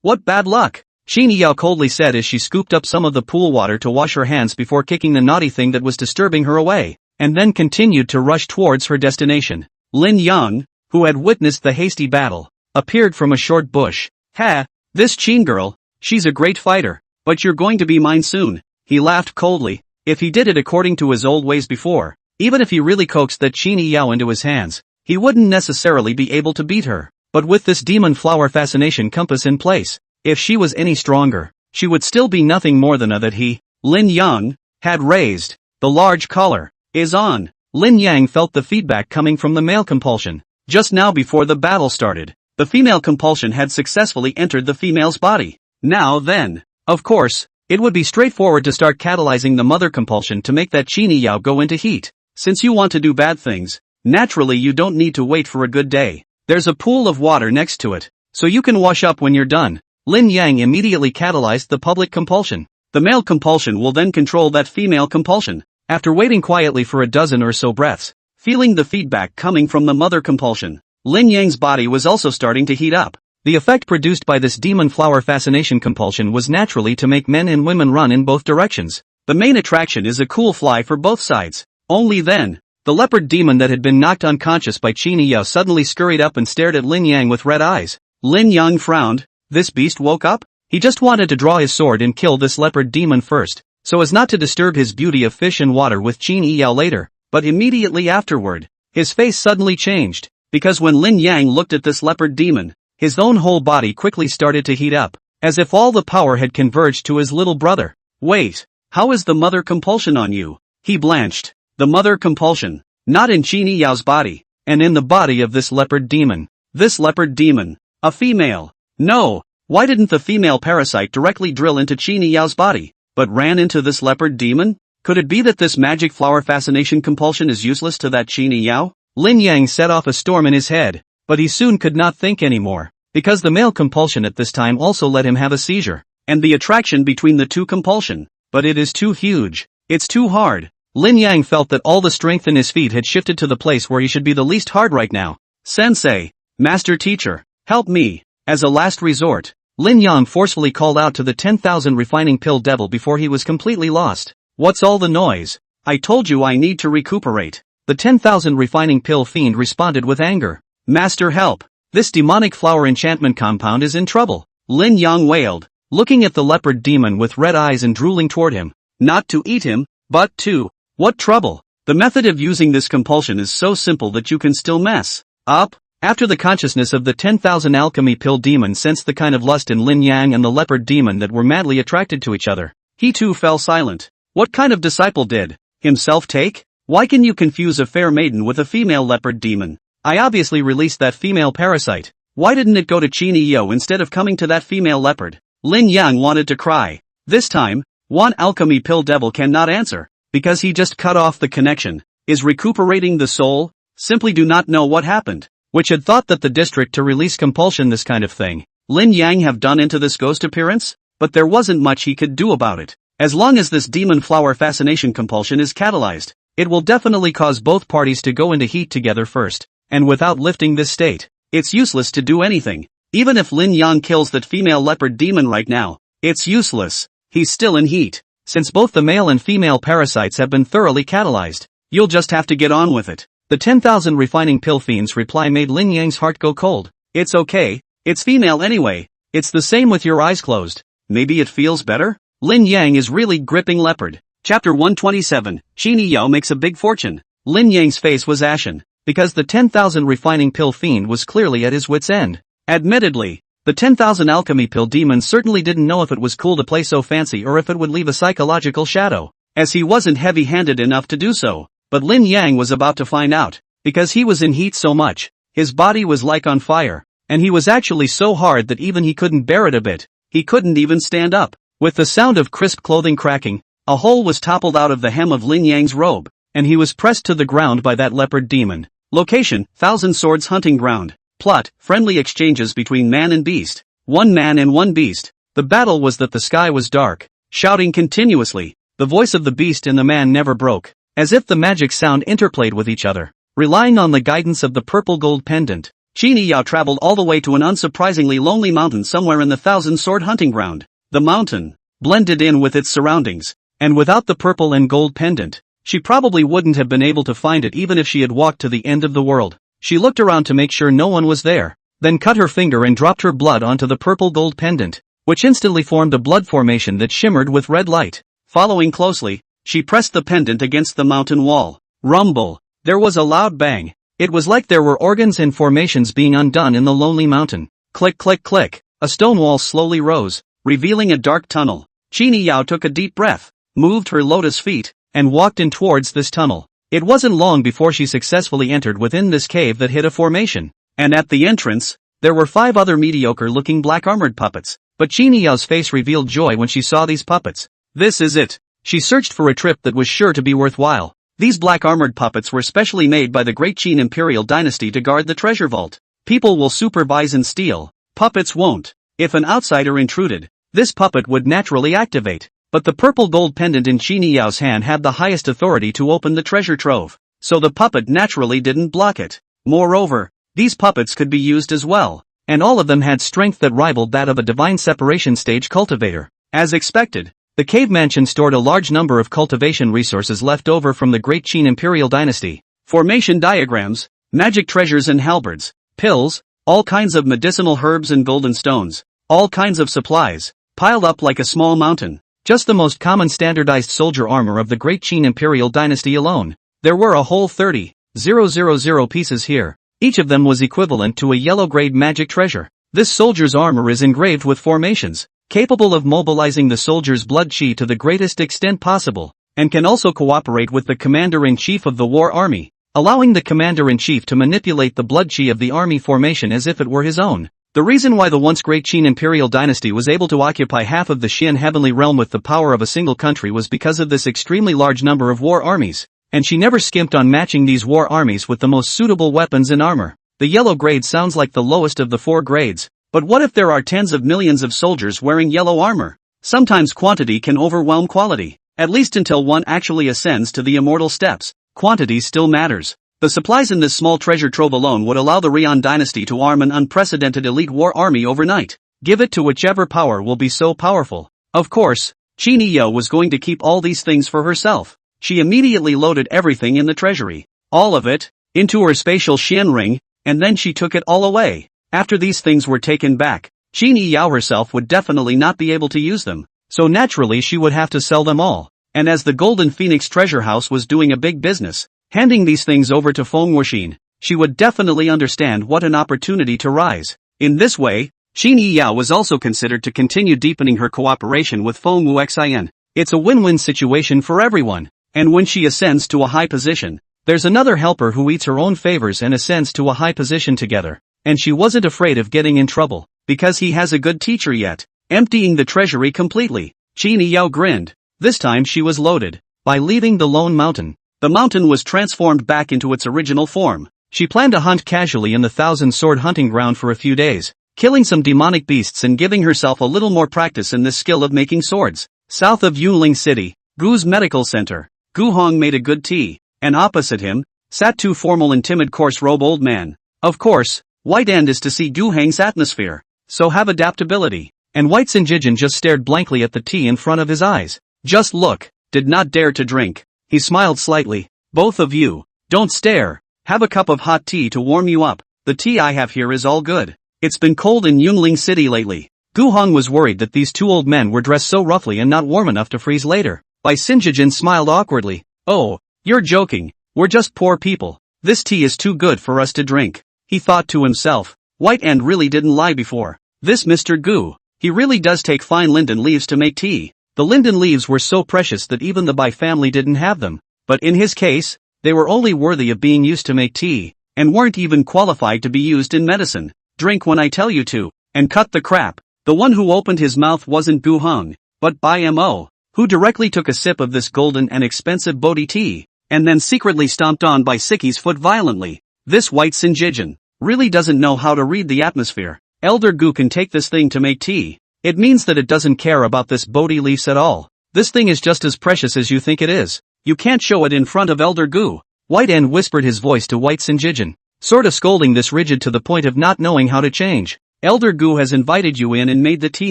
What bad luck! Qin Yao coldly said as she scooped up some of the pool water to wash her hands before kicking the naughty thing that was disturbing her away, and then continued to rush towards her destination. Lin Yang, who had witnessed the hasty battle, appeared from a short bush. Ha! This Qin girl, she's a great fighter, but you're going to be mine soon. He laughed coldly. If he did it according to his old ways before, even if he really coaxed that Qin Yao into his hands, he wouldn't necessarily be able to beat her. But with this demon flower fascination compass in place, if she was any stronger, she would still be nothing more than a that he, Lin Yang, had raised. The large collar is on. Lin Yang felt the feedback coming from the male compulsion. Just now before the battle started, the female compulsion had successfully entered the female's body. Now then, of course, it would be straightforward to start catalyzing the mother compulsion to make that Qin Yao go into heat. Since you want to do bad things, naturally you don't need to wait for a good day. There's a pool of water next to it, so you can wash up when you're done. Lin Yang immediately catalyzed the public compulsion. The male compulsion will then control that female compulsion. After waiting quietly for a dozen or so breaths, feeling the feedback coming from the mother compulsion, Lin Yang's body was also starting to heat up. The effect produced by this demon flower fascination compulsion was naturally to make men and women run in both directions. The main attraction is a cool fly for both sides. Only then, the leopard demon that had been knocked unconscious by Qin Yao suddenly scurried up and stared at Lin Yang with red eyes. Lin Yang frowned. This beast woke up? He just wanted to draw his sword and kill this leopard demon first, so as not to disturb his beauty of fish and water with Qin Yao later, but immediately afterward, his face suddenly changed, because when Lin Yang looked at this leopard demon, his own whole body quickly started to heat up, as if all the power had converged to his little brother. Wait, how is the mother compulsion on you? He blanched. The mother compulsion, not in Qin Yao's body, and in the body of this leopard demon. This leopard demon, a female. No, why didn't the female parasite directly drill into Qin Yao's body, but ran into this leopard demon? Could it be that this magic flower fascination compulsion is useless to that Qin Yao? Lin Yang set off a storm in his head, but he soon could not think anymore, because the male compulsion at this time also let him have a seizure, and the attraction between the two compulsion. But it is too huge. It's too hard. Lin Yang felt that all the strength in his feet had shifted to the place where he should be the least hard right now. Sensei, master teacher, help me. As a last resort, Lin Yang forcefully called out to the 10,000 refining pill devil before he was completely lost. What's all the noise? I told you I need to recuperate. The 10,000 refining pill fiend responded with anger. Master, help. This demonic flower enchantment compound is in trouble. Lin Yang wailed, looking at the leopard demon with red eyes and drooling toward him. Not to eat him, but to... What trouble? The method of using this compulsion is so simple that you can still mess up. After the consciousness of the 10,000 alchemy pill demon sensed the kind of lust in Lin Yang and the leopard demon that were madly attracted to each other, he too fell silent. What kind of disciple did himself take? Why can you confuse a fair maiden with a female leopard demon? I obviously released that female parasite. Why didn't it go to Qin Yao instead of coming to that female leopard? Lin Yang wanted to cry. This time, one alchemy pill devil cannot answer, because he just cut off the connection. Is recuperating the soul? Simply do not know what happened, which had thought that the district to release compulsion this kind of thing, Lin Yang have done into this ghost appearance? But there wasn't much he could do about it. As long as this demon flower fascination compulsion is catalyzed, it will definitely cause both parties to go into heat together first, and without lifting this state, it's useless to do anything. Even if Lin Yang kills that female leopard demon right now, it's useless. He's still in heat. Since both the male and female parasites have been thoroughly catalyzed, you'll just have to get on with it. The 10,000 refining pill fiend's reply made Lin Yang's heart go cold. It's okay, it's female anyway. It's the same with your eyes closed. Maybe it feels better? Lin Yang is really gripping leopard. Chapter 127, Qin Yao makes a big fortune. Lin Yang's face was ashen, because the 10,000 refining pill fiend was clearly at his wit's end. Admittedly, the 10,000 alchemy pill demon certainly didn't know if it was cool to play so fancy or if it would leave a psychological shadow, as he wasn't heavy-handed enough to do so. But Lin Yang was about to find out, because he was in heat so much, his body was like on fire, and he was actually so hard that even he couldn't bear it a bit. He couldn't even stand up. With the sound of crisp clothing cracking, a hole was toppled out of the hem of Lin Yang's robe, and he was pressed to the ground by that leopard demon. Location, Thousand Swords Hunting Ground. Plot, friendly exchanges between man and beast. One man and one beast. The battle was that the sky was dark, shouting continuously. The voice of the beast and the man never broke, as if the magic sound interplayed with each other. Relying on the guidance of the purple gold pendant, Qin Yao traveled all the way to an unsurprisingly lonely mountain somewhere in the Thousand Sword Hunting Ground. The mountain blended in with its surroundings, and without the purple and gold pendant, she probably wouldn't have been able to find it even if she had walked to the end of the world. She looked around to make sure no one was there, then cut her finger and dropped her blood onto the purple gold pendant, which instantly formed a blood formation that shimmered with red light. Following closely, she pressed the pendant against the mountain wall. Rumble! There was a loud bang. It was like there were organs and formations being undone in the lonely mountain. Click click click. A stone wall slowly rose, revealing a dark tunnel. Qini Yao took a deep breath, moved her lotus feet, and walked in towards this tunnel. It wasn't long before she successfully entered within this cave that hid a formation. And at the entrance, there were 5 other mediocre-looking black-armored puppets. But Qini Yao's face revealed joy when she saw these puppets. This is it. She searched for a trip that was sure to be worthwhile. These black-armored puppets were specially made by the Great Qin Imperial Dynasty to guard the treasure vault. People will supervise and steal. Puppets won't. If an outsider intruded, this puppet would naturally activate. But the purple gold pendant in Qini Yao's hand had the highest authority to open the treasure trove. So the puppet naturally didn't block it. Moreover, these puppets could be used as well. And all of them had strength that rivaled that of a divine separation stage cultivator. As expected, the cave mansion stored a large number of cultivation resources left over from the Great Qin Imperial Dynasty. Formation diagrams, magic treasures and halberds, pills, all kinds of medicinal herbs and golden stones, all kinds of supplies, piled up like a small mountain. Just the most common standardized soldier armor of the Great Qin Imperial Dynasty alone. There were a whole 30,000 pieces here. Each of them was equivalent to a yellow-grade magic treasure. This soldier's armor is engraved with formations, capable of mobilizing the soldier's blood chi to the greatest extent possible, and can also cooperate with the commander-in-chief of the war army, allowing the commander-in-chief to manipulate the blood chi of the army formation as if it were his own. The reason why the once Great Qin Imperial Dynasty was able to occupy half of the Xian Heavenly Realm with the power of a single country was because of this extremely large number of war armies. And she never skimped on matching these war armies with the most suitable weapons and armor. The yellow grade sounds like the lowest of the 4 grades, but what if there are tens of millions of soldiers wearing yellow armor? Sometimes quantity can overwhelm quality, at least until one actually ascends to the immortal steps. Quantity still matters. The supplies in this small treasure trove alone would allow the Rian dynasty to arm an unprecedented elite war army overnight. Give it to whichever power will be so powerful. Of course, Qini Yao was going to keep all these things for herself. She immediately loaded everything in the treasury, all of it, into her spatial Xian ring, and then she took it all away. After these things were taken back, Qini Yao herself would definitely not be able to use them, so naturally she would have to sell them all. And as the Golden Phoenix Treasure House was doing a big business, handing these things over to Feng Wuxin, she would definitely understand what an opportunity to rise. In this way, Qini Yao was also considered to continue deepening her cooperation with Feng Wuxian. It's a win-win situation for everyone. And when she ascends to a high position, there's another helper who eats her own favors and ascends to a high position together. And she wasn't afraid of getting in trouble, because he has a good teacher yet. Emptying the treasury completely, Qini Yao grinned. This time she was loaded. By leaving the lone mountain, the mountain was transformed back into its original form. She planned to hunt casually in the 1,000-sword hunting ground for a few days, killing some demonic beasts and giving herself a little more practice in this skill of making swords. South of Yunling City, Gu's medical center. Gu Hong made a good tea, and opposite him, sat 2 formal and timid coarse-robe old men. Of course, White End is to see Gu Heng's atmosphere, so have adaptability. And White Sinjijin just stared blankly at the tea in front of his eyes. Just look, did not dare to drink. He smiled slightly. Both of you, don't stare. Have a cup of hot tea to warm you up. The tea I have here is all good. It's been cold in Yunling City lately. Gu Hong was worried that these 2 old men were dressed so roughly and not warm enough to freeze later. Bai Sinjijin smiled awkwardly. Oh, you're joking. We're just poor people. This tea is too good for us to drink. He thought to himself. White End really didn't lie before. This Mr. Gu, he really does take fine linden leaves to make tea. The linden leaves were so precious that even the Bai family didn't have them. But in his case, they were only worthy of being used to make tea, and weren't even qualified to be used in medicine. Drink when I tell you to, and cut the crap. The one who opened his mouth wasn't Gu Hong, but Bai Mo, who directly took a sip of this golden and expensive Bodhi tea, and then secretly stomped on Bai Siki's foot violently. This White Sinjijin really doesn't know how to read the atmosphere. Elder Gu can take this thing to make tea. It means that it doesn't care about this Bodhi leaves at all. This thing is just as precious as you think it is. You can't show it in front of Elder Gu. White End whispered his voice to White Sinjijin, sort of scolding this rigid to the point of not knowing how to change. Elder Gu has invited you in and made the tea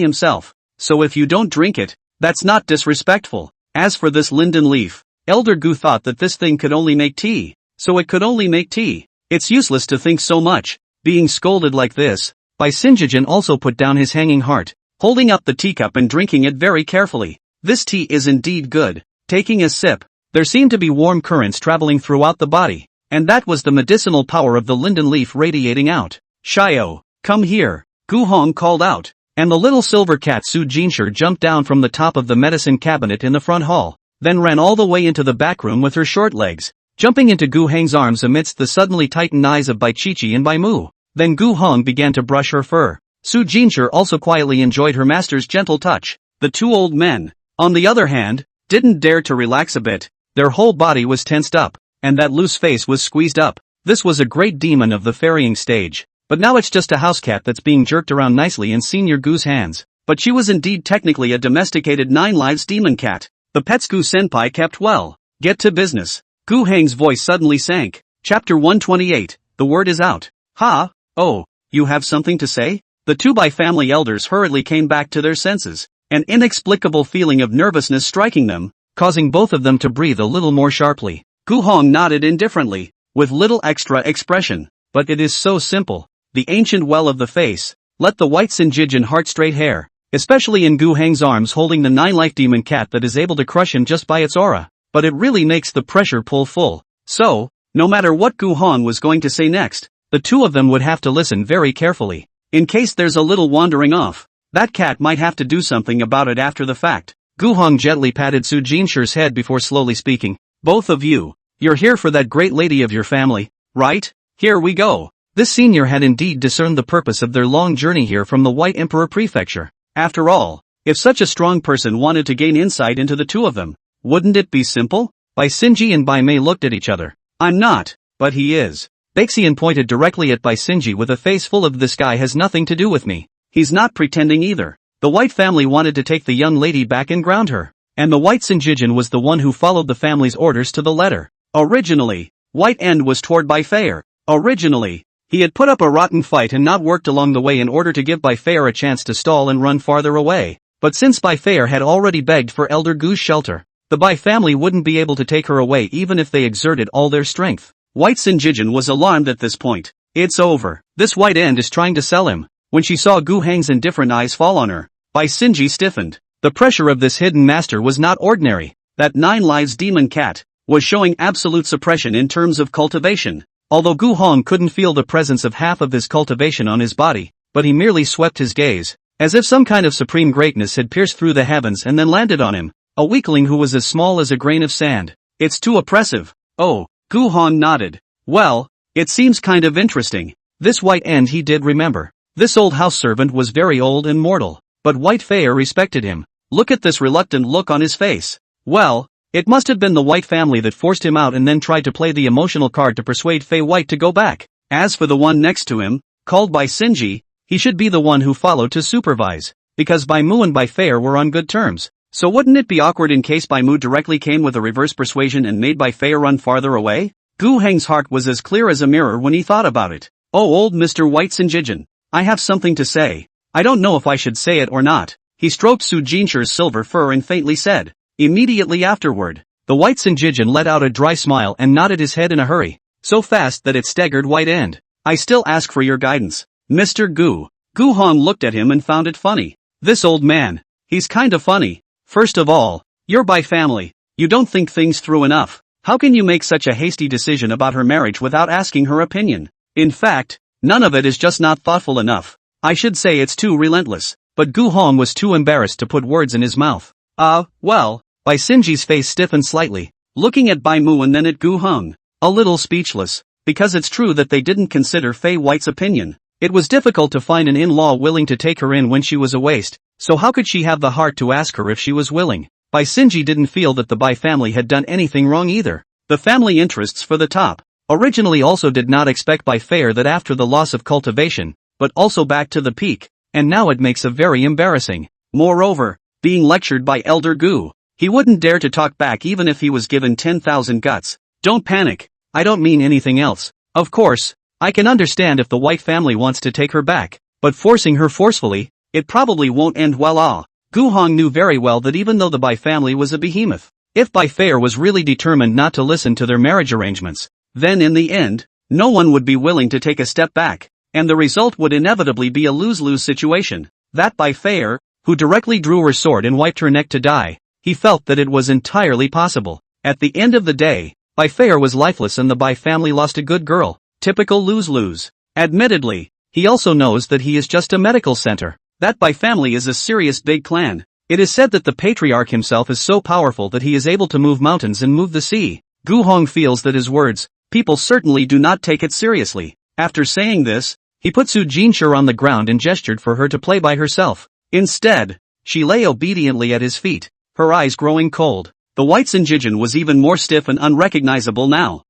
himself. so if you don't drink it, that's not disrespectful. As for this linden leaf, Elder Gu thought that this thing could only make tea, so it could only make tea. It's useless to think so much. Being scolded like this, Bai Sinjijin also put down his hanging heart, holding up the teacup and drinking it very carefully. This tea is indeed good. Taking a sip, there seemed to be warm currents traveling throughout the body, and that was the medicinal power of the linden leaf radiating out. Shio, come here, Gu Hong called out, and the little silver cat Su Jinshi jumped down from the top of the medicine cabinet in the front hall, then ran all the way into the back room with her short legs, jumping into Gu Heng's arms amidst the suddenly tightened eyes of Bai Chichi and Bai Mu. Then Gu Hong began to brush her fur. Su Jinshi also quietly enjoyed her master's gentle touch. The two old men, on the other hand, didn't dare to relax a bit. Their whole body was tensed up, and that loose face was squeezed up. This was a great demon of the ferrying stage. But now it's just a house cat that's being jerked around nicely in Senior Gu's hands. But she was indeed technically a domesticated 9 lives demon cat. The pets Gu Senpai kept well. Get to business. Gu Heng's voice suddenly sank. Chapter 128, the word is out. Ha? Oh, you have something to say? The two Bai family elders hurriedly came back to their senses, an inexplicable feeling of nervousness striking them, causing both of them to breathe a little more sharply. Gu Hong nodded indifferently, with little extra expression. But it is so simple. The ancient well of the face, let the white Sinjijin heart straight hair, especially in Gu Heng's arms holding the 9-life demon cat that is able to crush him just by its aura, but it really makes the pressure pull full. So, no matter what Gu Hong was going to say next, the two of them would have to listen very carefully. In case there's a little wandering off, that cat might have to do something about it after the fact. Gu Hong gently patted Su Jinshi's head before slowly speaking. Both of you, you're here for that great lady of your family, right? Here we go. This senior had indeed discerned the purpose of their long journey here from the White Emperor Prefecture. After all, if such a strong person wanted to gain insight into the two of them, wouldn't it be simple? Bai Sinji and Bai Mei looked at each other. I'm not, but he is. Baixian pointed directly at Bai Sinji with a face full of "This guy has nothing to do with me." He's not pretending either. The White family wanted to take the young lady back and ground her, and the White Sinjijin was the one who followed the family's orders to the letter. Originally, White End was toward Bai Feier. Originally, he had put up a rotten fight and not worked along the way in order to give Bai Feier a chance to stall and run farther away. But since Bai Feier had already begged for Elder Gu's shelter, the Bai family wouldn't be able to take her away even if they exerted all their strength. White Sinjijin was alarmed at this point. It's over. This White End is trying to sell him. When she saw Gu Heng's indifferent eyes fall on her, Bai Sinji stiffened. The pressure of this hidden master was not ordinary. That 9 lives demon cat was showing absolute suppression in terms of cultivation. Although Gu Hong couldn't feel the presence of half of his cultivation on his body, but he merely swept his gaze, as if some kind of supreme greatness had pierced through the heavens and then landed on him, a weakling who was as small as a grain of sand. It's too oppressive. Oh, Gu Hong nodded. Well, it seems kind of interesting. This White End he did remember. This old house servant was very old and mortal, but White Feier respected him. Look at this reluctant look on his face. Well, it must have been the White family that forced him out and then tried to play the emotional card to persuade Fei White to go back. As for the one next to him, called Bai Sinji, he should be the one who followed to supervise, because Bai Mu and Bai Feier were on good terms. So wouldn't it be awkward in case Bai Mu directly came with a reverse persuasion and made Bai Feier run farther away? Gu Heng's heart was as clear as a mirror when he thought about it. Oh, old Mr. White Sinjijin, I have something to say. I don't know if I should say it or not. He stroked Su Jinshi's silver fur and faintly said. Immediately afterward, the White Sinjijin let out a dry smile and nodded his head in a hurry, so fast that it staggered White End. I still ask for your guidance, Mr. Gu. Gu Hong looked at him and found it funny. This old man, he's kinda funny. First of all, you're Bai family. You don't think things through enough. How can you make such a hasty decision about her marriage without asking her opinion? In fact, none of it is just not thoughtful enough. I should say it's too relentless. But Gu Hong was too embarrassed to put words in his mouth. Well, Bai Sinji's face stiffened slightly, looking at Bai Mu and then at Gu Hong, a little speechless, because it's true that they didn't consider Fei White's opinion. It was difficult to find an in-law willing to take her in when she was a waste, so how could she have the heart to ask her if she was willing? Bai Sinji didn't feel that the Bai family had done anything wrong either. The family interests for the top. Originally also did not expect Bai Feier that after the loss of cultivation, but also back to the peak, and now it makes a very embarrassing. Moreover, being lectured by Elder Gu, he wouldn't dare to talk back even if he was given 10,000 guts. Don't panic, I don't mean anything else. Of course, I can understand if the White family wants to take her back, but forcing her forcefully, it probably won't end well. Gu Hong knew very well that even though the Bai family was a behemoth, if Bai Fei was really determined not to listen to their marriage arrangements, then in the end, no one would be willing to take a step back, and the result would inevitably be a lose-lose situation. That Bai Fei, who directly drew her sword and wiped her neck to die, he felt that it was entirely possible. At the end of the day, Bai Fei was lifeless and the Bai family lost a good girl. Typical lose-lose. Admittedly, he also knows that he is just a medical center. That Bai family is a serious big clan. It is said that the patriarch himself is so powerful that he is able to move mountains and move the sea. Gu Hong feels that his words, people certainly do not take it seriously. After saying this, he put Su Jinshi on the ground and gestured for her to play by herself. Instead, she lay obediently at his feet, her eyes growing cold. The white Sinjijin was even more stiff and unrecognizable now.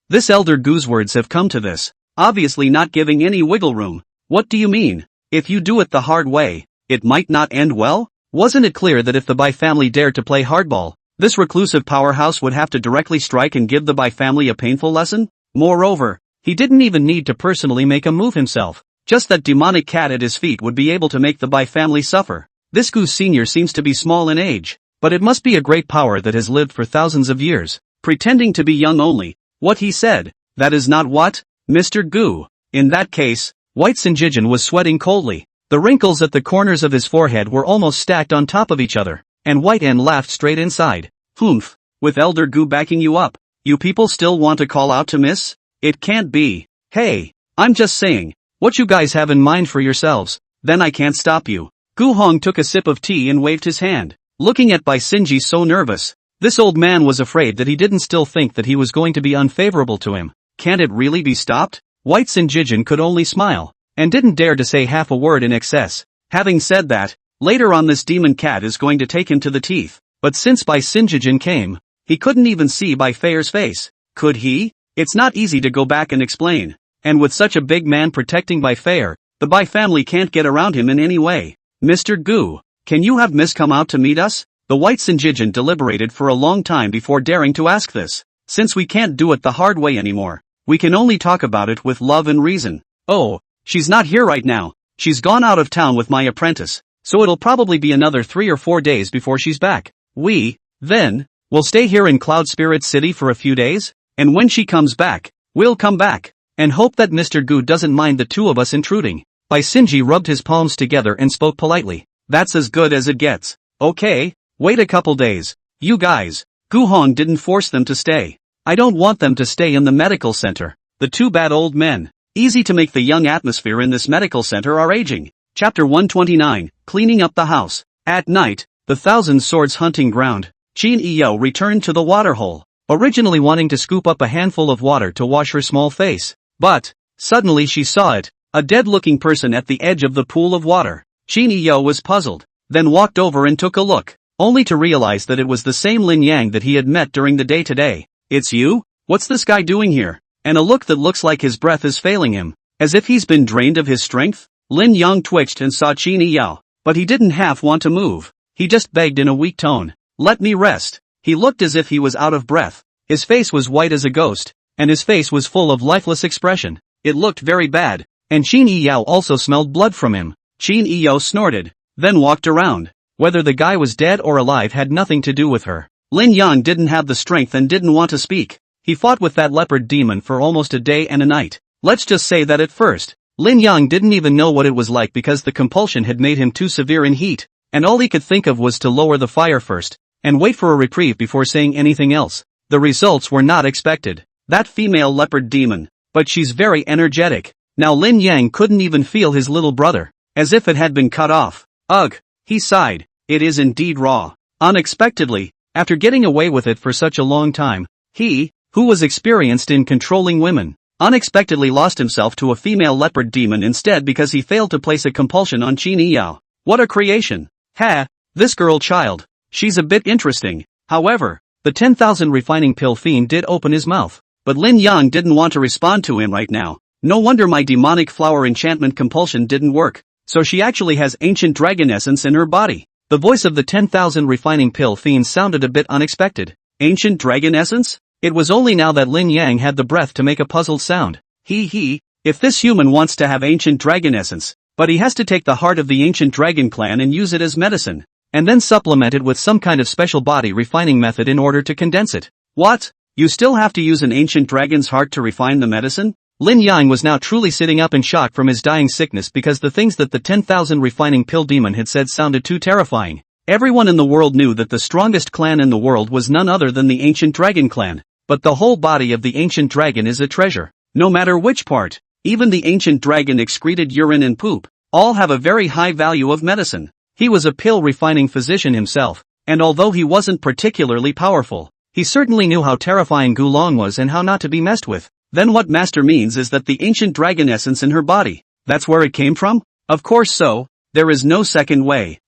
This elder Gu's words have come to this, obviously not giving any wiggle room. What do you mean? If you do it the hard way, it might not end well? Wasn't it clear that if the Bai family dared to play hardball, this reclusive powerhouse would have to directly strike and give the Bai family a painful lesson? Moreover, he didn't even need to personally make a move himself. Just that demonic cat at his feet would be able to make the Bai family suffer. This Gu senior seems to be small in age, but it must be a great power that has lived for thousands of years, pretending to be young only. What he said, that is not what? Mr. Gu. In that case, White Sinjijin was sweating coldly. The wrinkles at the corners of his forehead were almost stacked on top of each other, and White N laughed straight inside. Humph, with Elder Gu backing you up, you people still want to call out to Miss? It can't be. Hey, I'm just saying, what you guys have in mind for yourselves, then I can't stop you. Gu Hong took a sip of tea and waved his hand, looking at Bai Sinji so nervous. This old man was afraid that he didn't still think that he was going to be unfavorable to him. Can't it really be stopped? White Sinjijin could only smile, and didn't dare to say half a word in excess. Having said that, later on this demon cat is going to take him to the teeth. But since Bai Sinjijin came, he couldn't even see Bai Fei's face. Could he? It's not easy to go back and explain. And with such a big man protecting Bai Fei, the Bai family can't get around him in any way. Mr. Gu, can you have Miss come out to meet us? The White Sinjijin deliberated for a long time before daring to ask this. Since we can't do it the hard way anymore, we can only talk about it with love and reason. Oh, she's not here right now. She's gone out of town with my apprentice, so it'll probably be another 3 or 4 days before she's back. We, then, will stay here in Cloud Spirit City for a few days, and when she comes back, we'll come back, and hope that Mr. Gu doesn't mind the two of us intruding. Bai Sinji rubbed his palms together and spoke politely. That's as good as it gets. Okay, wait a couple days. You guys. Gu Hong didn't force them to stay. I don't want them to stay in the medical center. The two bad old men. Easy to make the young atmosphere in this medical center are aging. Chapter 129, Cleaning Up the House. At night, the Thousand Swords hunting ground. Qin Iyo returned to the waterhole, originally wanting to scoop up a handful of water to wash her small face. But, suddenly she saw it, a dead-looking person at the edge of the pool of water. Qin Iyo was puzzled, then walked over and took a look, only to realize that it was the same Lin Yang that he had met during the day today. It's you? What's this guy doing here? And a look that looks like his breath is failing him, as if he's been drained of his strength? Lin Yang twitched and saw Qin Iyo, but he didn't half want to move. He just begged in a weak tone. Let me rest. He looked as if he was out of breath. His face was white as a ghost, and his face was full of lifeless expression. It looked very bad, and Qin Iyo also smelled blood from him. Qin Iyo snorted, then walked around. Whether the guy was dead or alive had nothing to do with her. Lin Yang didn't have the strength and didn't want to speak. He fought with that leopard demon for almost a day and a night. Let's just say that at first, Lin Yang didn't even know what it was like because the compulsion had made him too severe in heat, and all he could think of was to lower the fire first, and wait for a reprieve before saying anything else. The results were not expected. That female leopard demon. But she's very energetic. Now Lin Yang couldn't even feel his little brother, as if it had been cut off. Ugh, he sighed. It is indeed raw. Unexpectedly, after getting away with it for such a long time, he, who was experienced in controlling women, unexpectedly lost himself to a female leopard demon instead because he failed to place a compulsion on Qin Iyo. What a creation! Ha! This girl child. She's a bit interesting. However, the 10,000 refining pill fiend did open his mouth, but Lin Yang didn't want to respond to him right now. No wonder my demonic flower enchantment compulsion didn't work. So she actually has ancient dragon essence in her body. The voice of the 10,000 refining pill fiend sounded a bit unexpected. Ancient dragon essence? It was only now that Lin Yang had the breath to make a puzzled sound. If this human wants to have ancient dragon essence, But he has to take the heart of the ancient dragon clan and use it as medicine, and then supplement it with some kind of special body refining method in order to condense it. What? You still have to use an ancient dragon's heart to refine the medicine? Lin Yang was now truly sitting up in shock from his dying sickness because the things that the 10,000 refining pill demon had said sounded too terrifying. Everyone in the world knew that the strongest clan in the world was none other than the ancient dragon clan, but the whole body of the ancient dragon is a treasure. No matter which part, even the ancient dragon excreted urine and poop, all have a very high value of medicine. He was a pill refining physician himself, and although he wasn't particularly powerful, he certainly knew how terrifying Gulong was and how not to be messed with. Then what master means is that the ancient dragon essence in her body, that's where it came from? Of course so, there is no second way.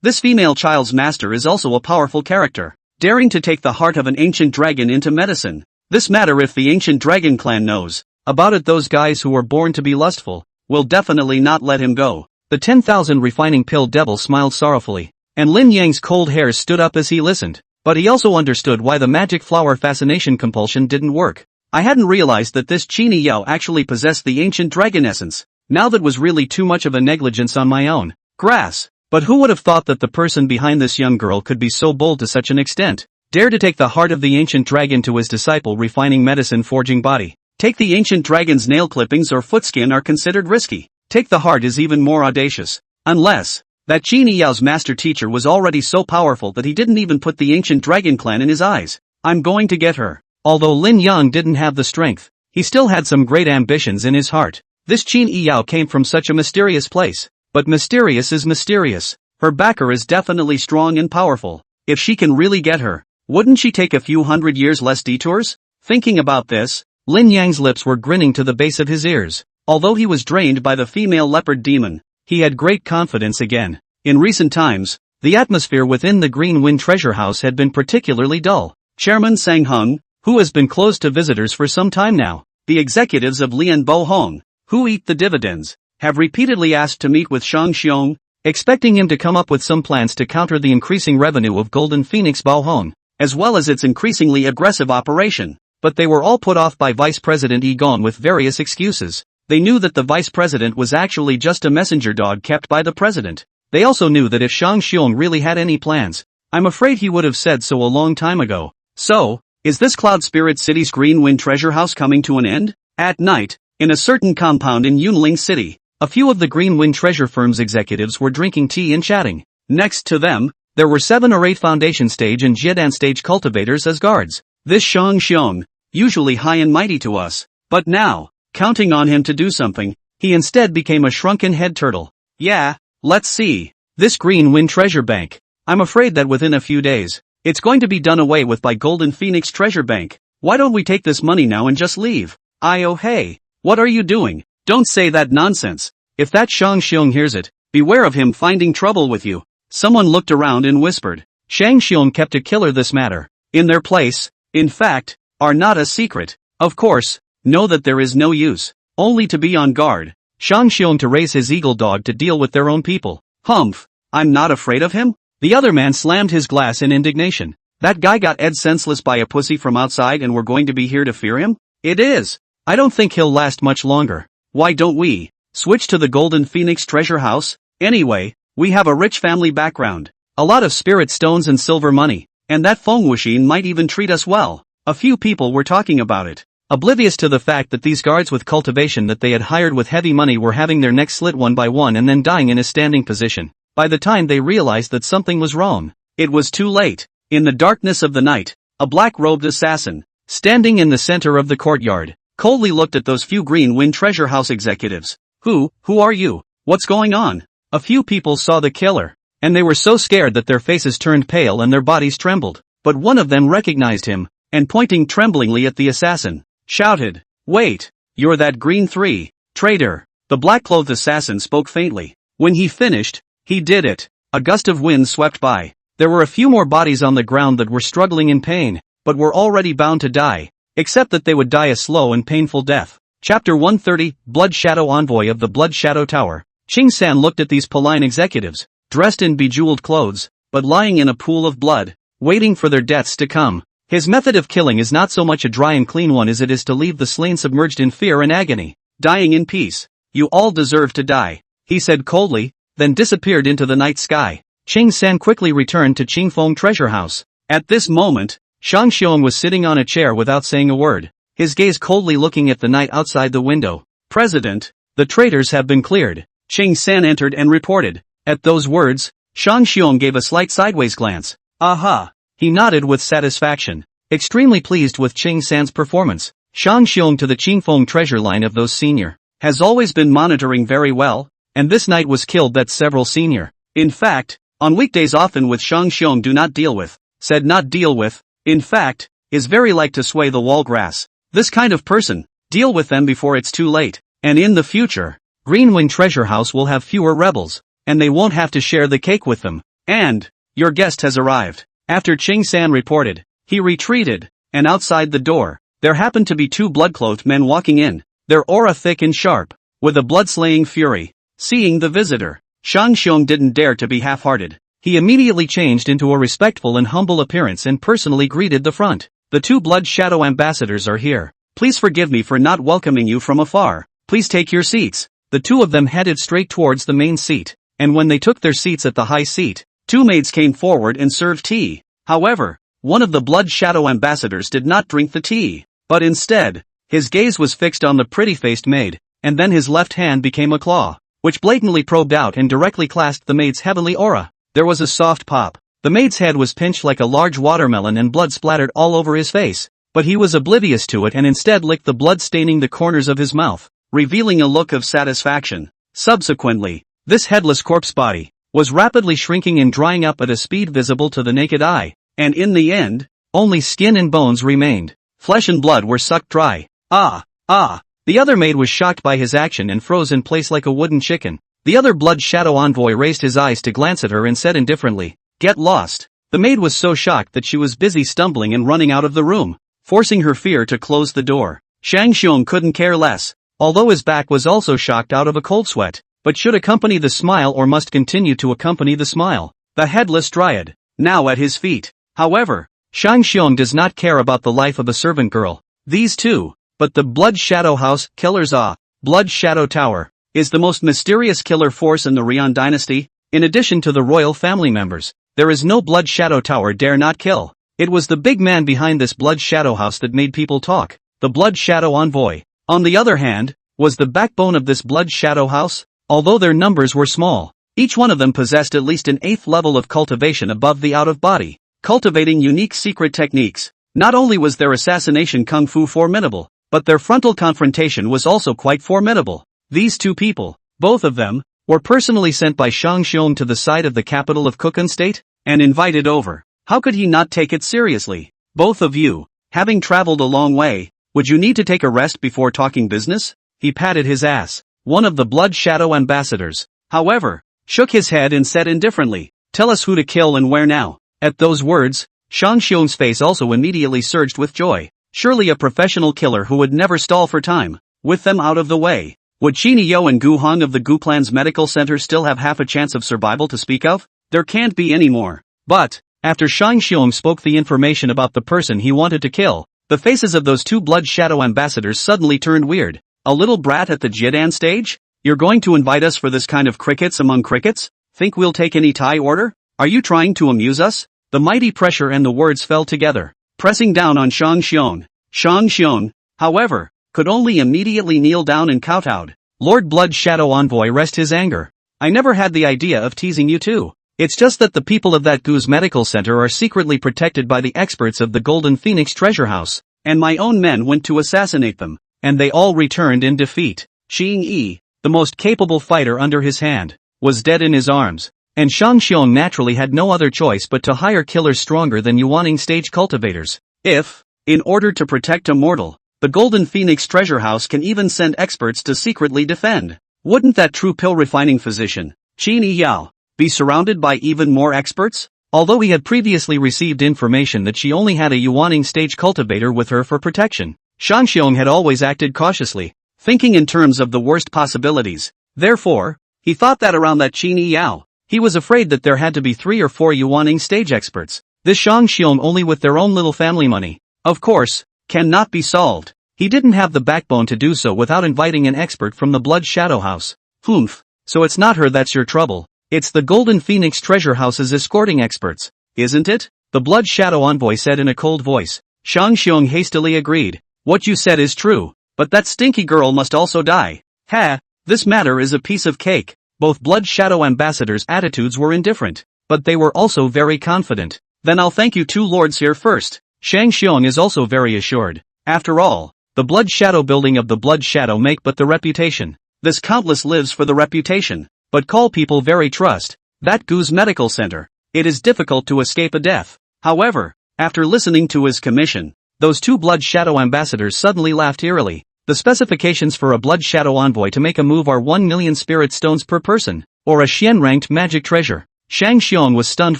This female child's master is also a powerful character, daring to take the heart of an ancient dragon into medicine. This matter if the ancient dragon clan knows about it, those guys who were born to be lustful will definitely not let him go. The 10,000 refining pill devil smiled sorrowfully, and Lin Yang's cold hairs stood up as he listened, but he also understood why the magic flower fascination compulsion didn't work. I hadn't realized that this Chini Yao actually possessed the ancient dragon essence. Now that was really too much of a negligence on my own. Grass. But who would have thought that the person behind this young girl could be so bold to such an extent? Dare to take the heart of the ancient dragon to his disciple refining medicine forging body. Take the ancient dragon's nail clippings or footskin are considered risky. Take the heart is even more audacious. Unless that Chini Yao's master teacher was already so powerful that he didn't even put the ancient dragon clan in his eyes. I'm going to get her. Although Lin Yang didn't have the strength, he still had some great ambitions in his heart. This Qin Yao came from such a mysterious place, but mysterious is mysterious. Her backer is definitely strong and powerful. If she can really get her, wouldn't she take a few hundred years less detours? Thinking about this, Lin Yang's lips were grinning to the base of his ears. Although he was drained by the female leopard demon, he had great confidence again. In recent times, the atmosphere within the Green Wind Treasure House had been particularly dull. Chairman Sang Heng, who has been closed to visitors for some time now, the executives of Lian Bo Hong, who eat the dividends, have repeatedly asked to meet with Shang Xiong, expecting him to come up with some plans to counter the increasing revenue of Golden Phoenix Bao Hong, as well as its increasingly aggressive operation. But they were all put off by Vice President Yi Gong with various excuses. They knew that the Vice President was actually just a messenger dog kept by the President. They also knew that if Shang Xiong really had any plans, I'm afraid he would have said so a long time ago. So, is this Cloud Spirit City's Green Wind Treasure House coming to an end? At night, in a certain compound in Yunling City, a few of the Green Wind Treasure Firm's executives were drinking tea and chatting. Next to them, there were 7 or 8 Foundation Stage and Jiedan Stage cultivators as guards. This Shang Xiong, usually high and mighty to us, but now, counting on him to do something, he instead became a shrunken head turtle. Yeah, let's see. This Green Wind Treasure Bank. I'm afraid that within a few days, it's going to be done away with by Golden Phoenix Treasure Bank. Why don't we take this money now and just leave? Oh hey, what are you doing? Don't say that nonsense. If that Shang Xiong hears it, beware of him finding trouble with you. Someone looked around and whispered. Shang Xiong kept a killer this matter. In their place, in fact, are not a secret. Of course, know that there is no use. Only to be on guard. Shang Xiong to raise his eagle dog to deal with their own people. Humph, I'm not afraid of him? The other man slammed his glass in indignation. That guy got Ed senseless by a pussy from outside and we're going to be here to fear him? It is. I don't think he'll last much longer. Why don't we switch to the Golden Phoenix Treasure House? Anyway, we have a rich family background, a lot of spirit stones and silver money, and that Feng Wuxin might even treat us well. A few people were talking about it, oblivious to the fact that these guards with cultivation that they had hired with heavy money were having their necks slit one by one and then dying in a standing position. By the time they realized that something was wrong, it was too late. In the darkness of the night, a black-robed assassin, standing in the center of the courtyard, coldly looked at those few Green Wind Treasure House executives. Who are you? What's going on? A few people saw the killer, and they were so scared that their faces turned pale and their bodies trembled. But one of them recognized him, and pointing tremblingly at the assassin, shouted, "Wait, you're that Green 3, traitor." The black-clothed assassin spoke faintly. When he finished, he did it. A gust of wind swept by. There were a few more bodies on the ground that were struggling in pain, but were already bound to die, except that they would die a slow and painful death. Chapter 130, Blood Shadow Envoy of the Blood Shadow Tower. Ching San looked at these Paline executives, dressed in bejeweled clothes, but lying in a pool of blood, waiting for their deaths to come. His method of killing is not so much a dry and clean one as it is to leave the slain submerged in fear and agony, dying in peace. You all deserve to die. he said coldly, then disappeared into the night sky. Ching San quickly returned to Qingfeng treasure house. At this moment, Shang Xiong was sitting on a chair without saying a word, his gaze coldly looking at the night outside the window. President, the traitors have been cleared. Ching San entered and reported. At those words, Shang Xiong gave a slight sideways glance. Aha! He nodded with satisfaction, extremely pleased with Ching San's performance. Shang Xiong to the Qingfeng treasure line of those senior has always been monitoring very well, and this night was killed that several senior. In fact, on weekdays often with Shang Xiong do not deal with, said not deal with, in fact, is very like to sway the wall grass. This kind of person, deal with them before it's too late, and in the future, Greenwing Treasure House will have fewer rebels, and they won't have to share the cake with them. And, your guest has arrived. After Ching San reported, he retreated, and outside the door, there happened to be two blood-clothed men walking in, their aura thick and sharp, with a blood-slaying fury. Seeing the visitor, Shang Xiong didn't dare to be half-hearted. He immediately changed into a respectful and humble appearance and personally greeted the front. The two Blood Shadow ambassadors are here. Please forgive me for not welcoming you from afar. Please take your seats. The two of them headed straight towards the main seat, and when they took their seats at the high seat, two maids came forward and served tea. However, one of the Blood Shadow ambassadors did not drink the tea, but instead, his gaze was fixed on the pretty-faced maid, and then his left hand became a claw, which blatantly probed out and directly clasped the maid's heavenly aura. There was a soft pop. The maid's head was pinched like a large watermelon and blood splattered all over his face, but he was oblivious to it and instead licked the blood staining the corners of his mouth, revealing a look of satisfaction. Subsequently, this headless corpse body was rapidly shrinking and drying up at a speed visible to the naked eye, and in the end, only skin and bones remained. Flesh and blood were sucked dry. The other maid was shocked by his action and froze in place like a wooden chicken. The other Blood Shadow envoy raised his eyes to glance at her and said indifferently, "Get lost." The maid was so shocked that she was busy stumbling and running out of the room, forcing her fear to close the door. Shang Xiong couldn't care less, although his back was also shocked out of a cold sweat, but should accompany the smile or must continue to accompany the smile. The headless dryad, now at his feet. However, Shang Xiong does not care about the life of a servant girl. These two, but the Blood Shadow House killers Blood Shadow Tower is the most mysterious killer force in the Rian dynasty. In addition to the royal family members, there is no Blood Shadow Tower dare not kill. It was the big man behind this Blood Shadow House that made people talk. The Blood Shadow Envoy, on the other hand, was the backbone of this Blood Shadow House. Although their numbers were small, each one of them possessed at least an 8th level of cultivation above the out-of-body, cultivating unique secret techniques. Not only was their assassination kung fu formidable, but their frontal confrontation was also quite formidable. These two people, both of them, were personally sent by Shang Xiong to the site of the capital of Kukun State, and invited over. How could he not take it seriously? Both of you, having traveled a long way, would you need to take a rest before talking business? He patted his ass. One of the Blood Shadow ambassadors, however, shook his head and said indifferently, "Tell us who to kill and where now." At those words, Shang Xiong's face also immediately surged with joy. Surely a professional killer who would never stall for time. With them out of the way, would Qini Yo and Gu Hong of the Gu Clan's medical center still have half a chance of survival to speak of? There can't be any more. But, after Shang Xiong spoke the information about the person he wanted to kill, the faces of those two Blood Shadow ambassadors suddenly turned weird. A little brat at the Jidan stage? You're going to invite us for this kind of crickets among crickets? Think we'll take any Thai order? Are you trying to amuse us? The mighty pressure and the words fell together, pressing down on Shang Xiong. Shang Xiong, however, could only immediately kneel down and kowtowed. Lord Blood Shadow Envoy rest his anger. I never had the idea of teasing you two. It's just that the people of that Gu's medical center are secretly protected by the experts of the Golden Phoenix Treasure House, and my own men went to assassinate them, and they all returned in defeat. Xing Yi, the most capable fighter under his hand, was dead in his arms, and Shang Xiong naturally had no other choice but to hire killers stronger than Yuaning stage cultivators. If, in order to protect a mortal, the Golden Phoenix Treasure House can even send experts to secretly defend, wouldn't that true pill refining physician, Qini Yao, be surrounded by even more experts? Although he had previously received information that she only had a Yuaning stage cultivator with her for protection, Shang Xiong had always acted cautiously, thinking in terms of the worst possibilities. Therefore, he thought that around that Qini Yao, he was afraid that there had to be 3 or 4 Yuaning stage experts. This Shang Xiong only with their own little family money, of course, cannot be solved. He didn't have the backbone to do so without inviting an expert from the Blood Shadow House. Humph. so it's not her that's your trouble. It's the Golden Phoenix Treasure House's escorting experts, isn't it? The Blood Shadow Envoy said in a cold voice. Shang Xiong hastily agreed. What you said is true, but that stinky girl must also die. Ha, this matter is a piece of cake. Both Blood Shadow Ambassadors' attitudes were indifferent, but they were also very confident. Then I'll thank you two lords here first. Shang Xiong is also very assured. After all, the Blood Shadow building of the Blood Shadow make but the reputation. This Countless lives for the reputation, but call people very trust. That Goose Medical Center. It is difficult to escape a death. However, after listening to his commission, those two Blood Shadow Ambassadors suddenly laughed eerily. The specifications for a Blood Shadow Envoy to make a move are 1 million spirit stones per person, or a Xian-ranked magic treasure. Shang Xiong was stunned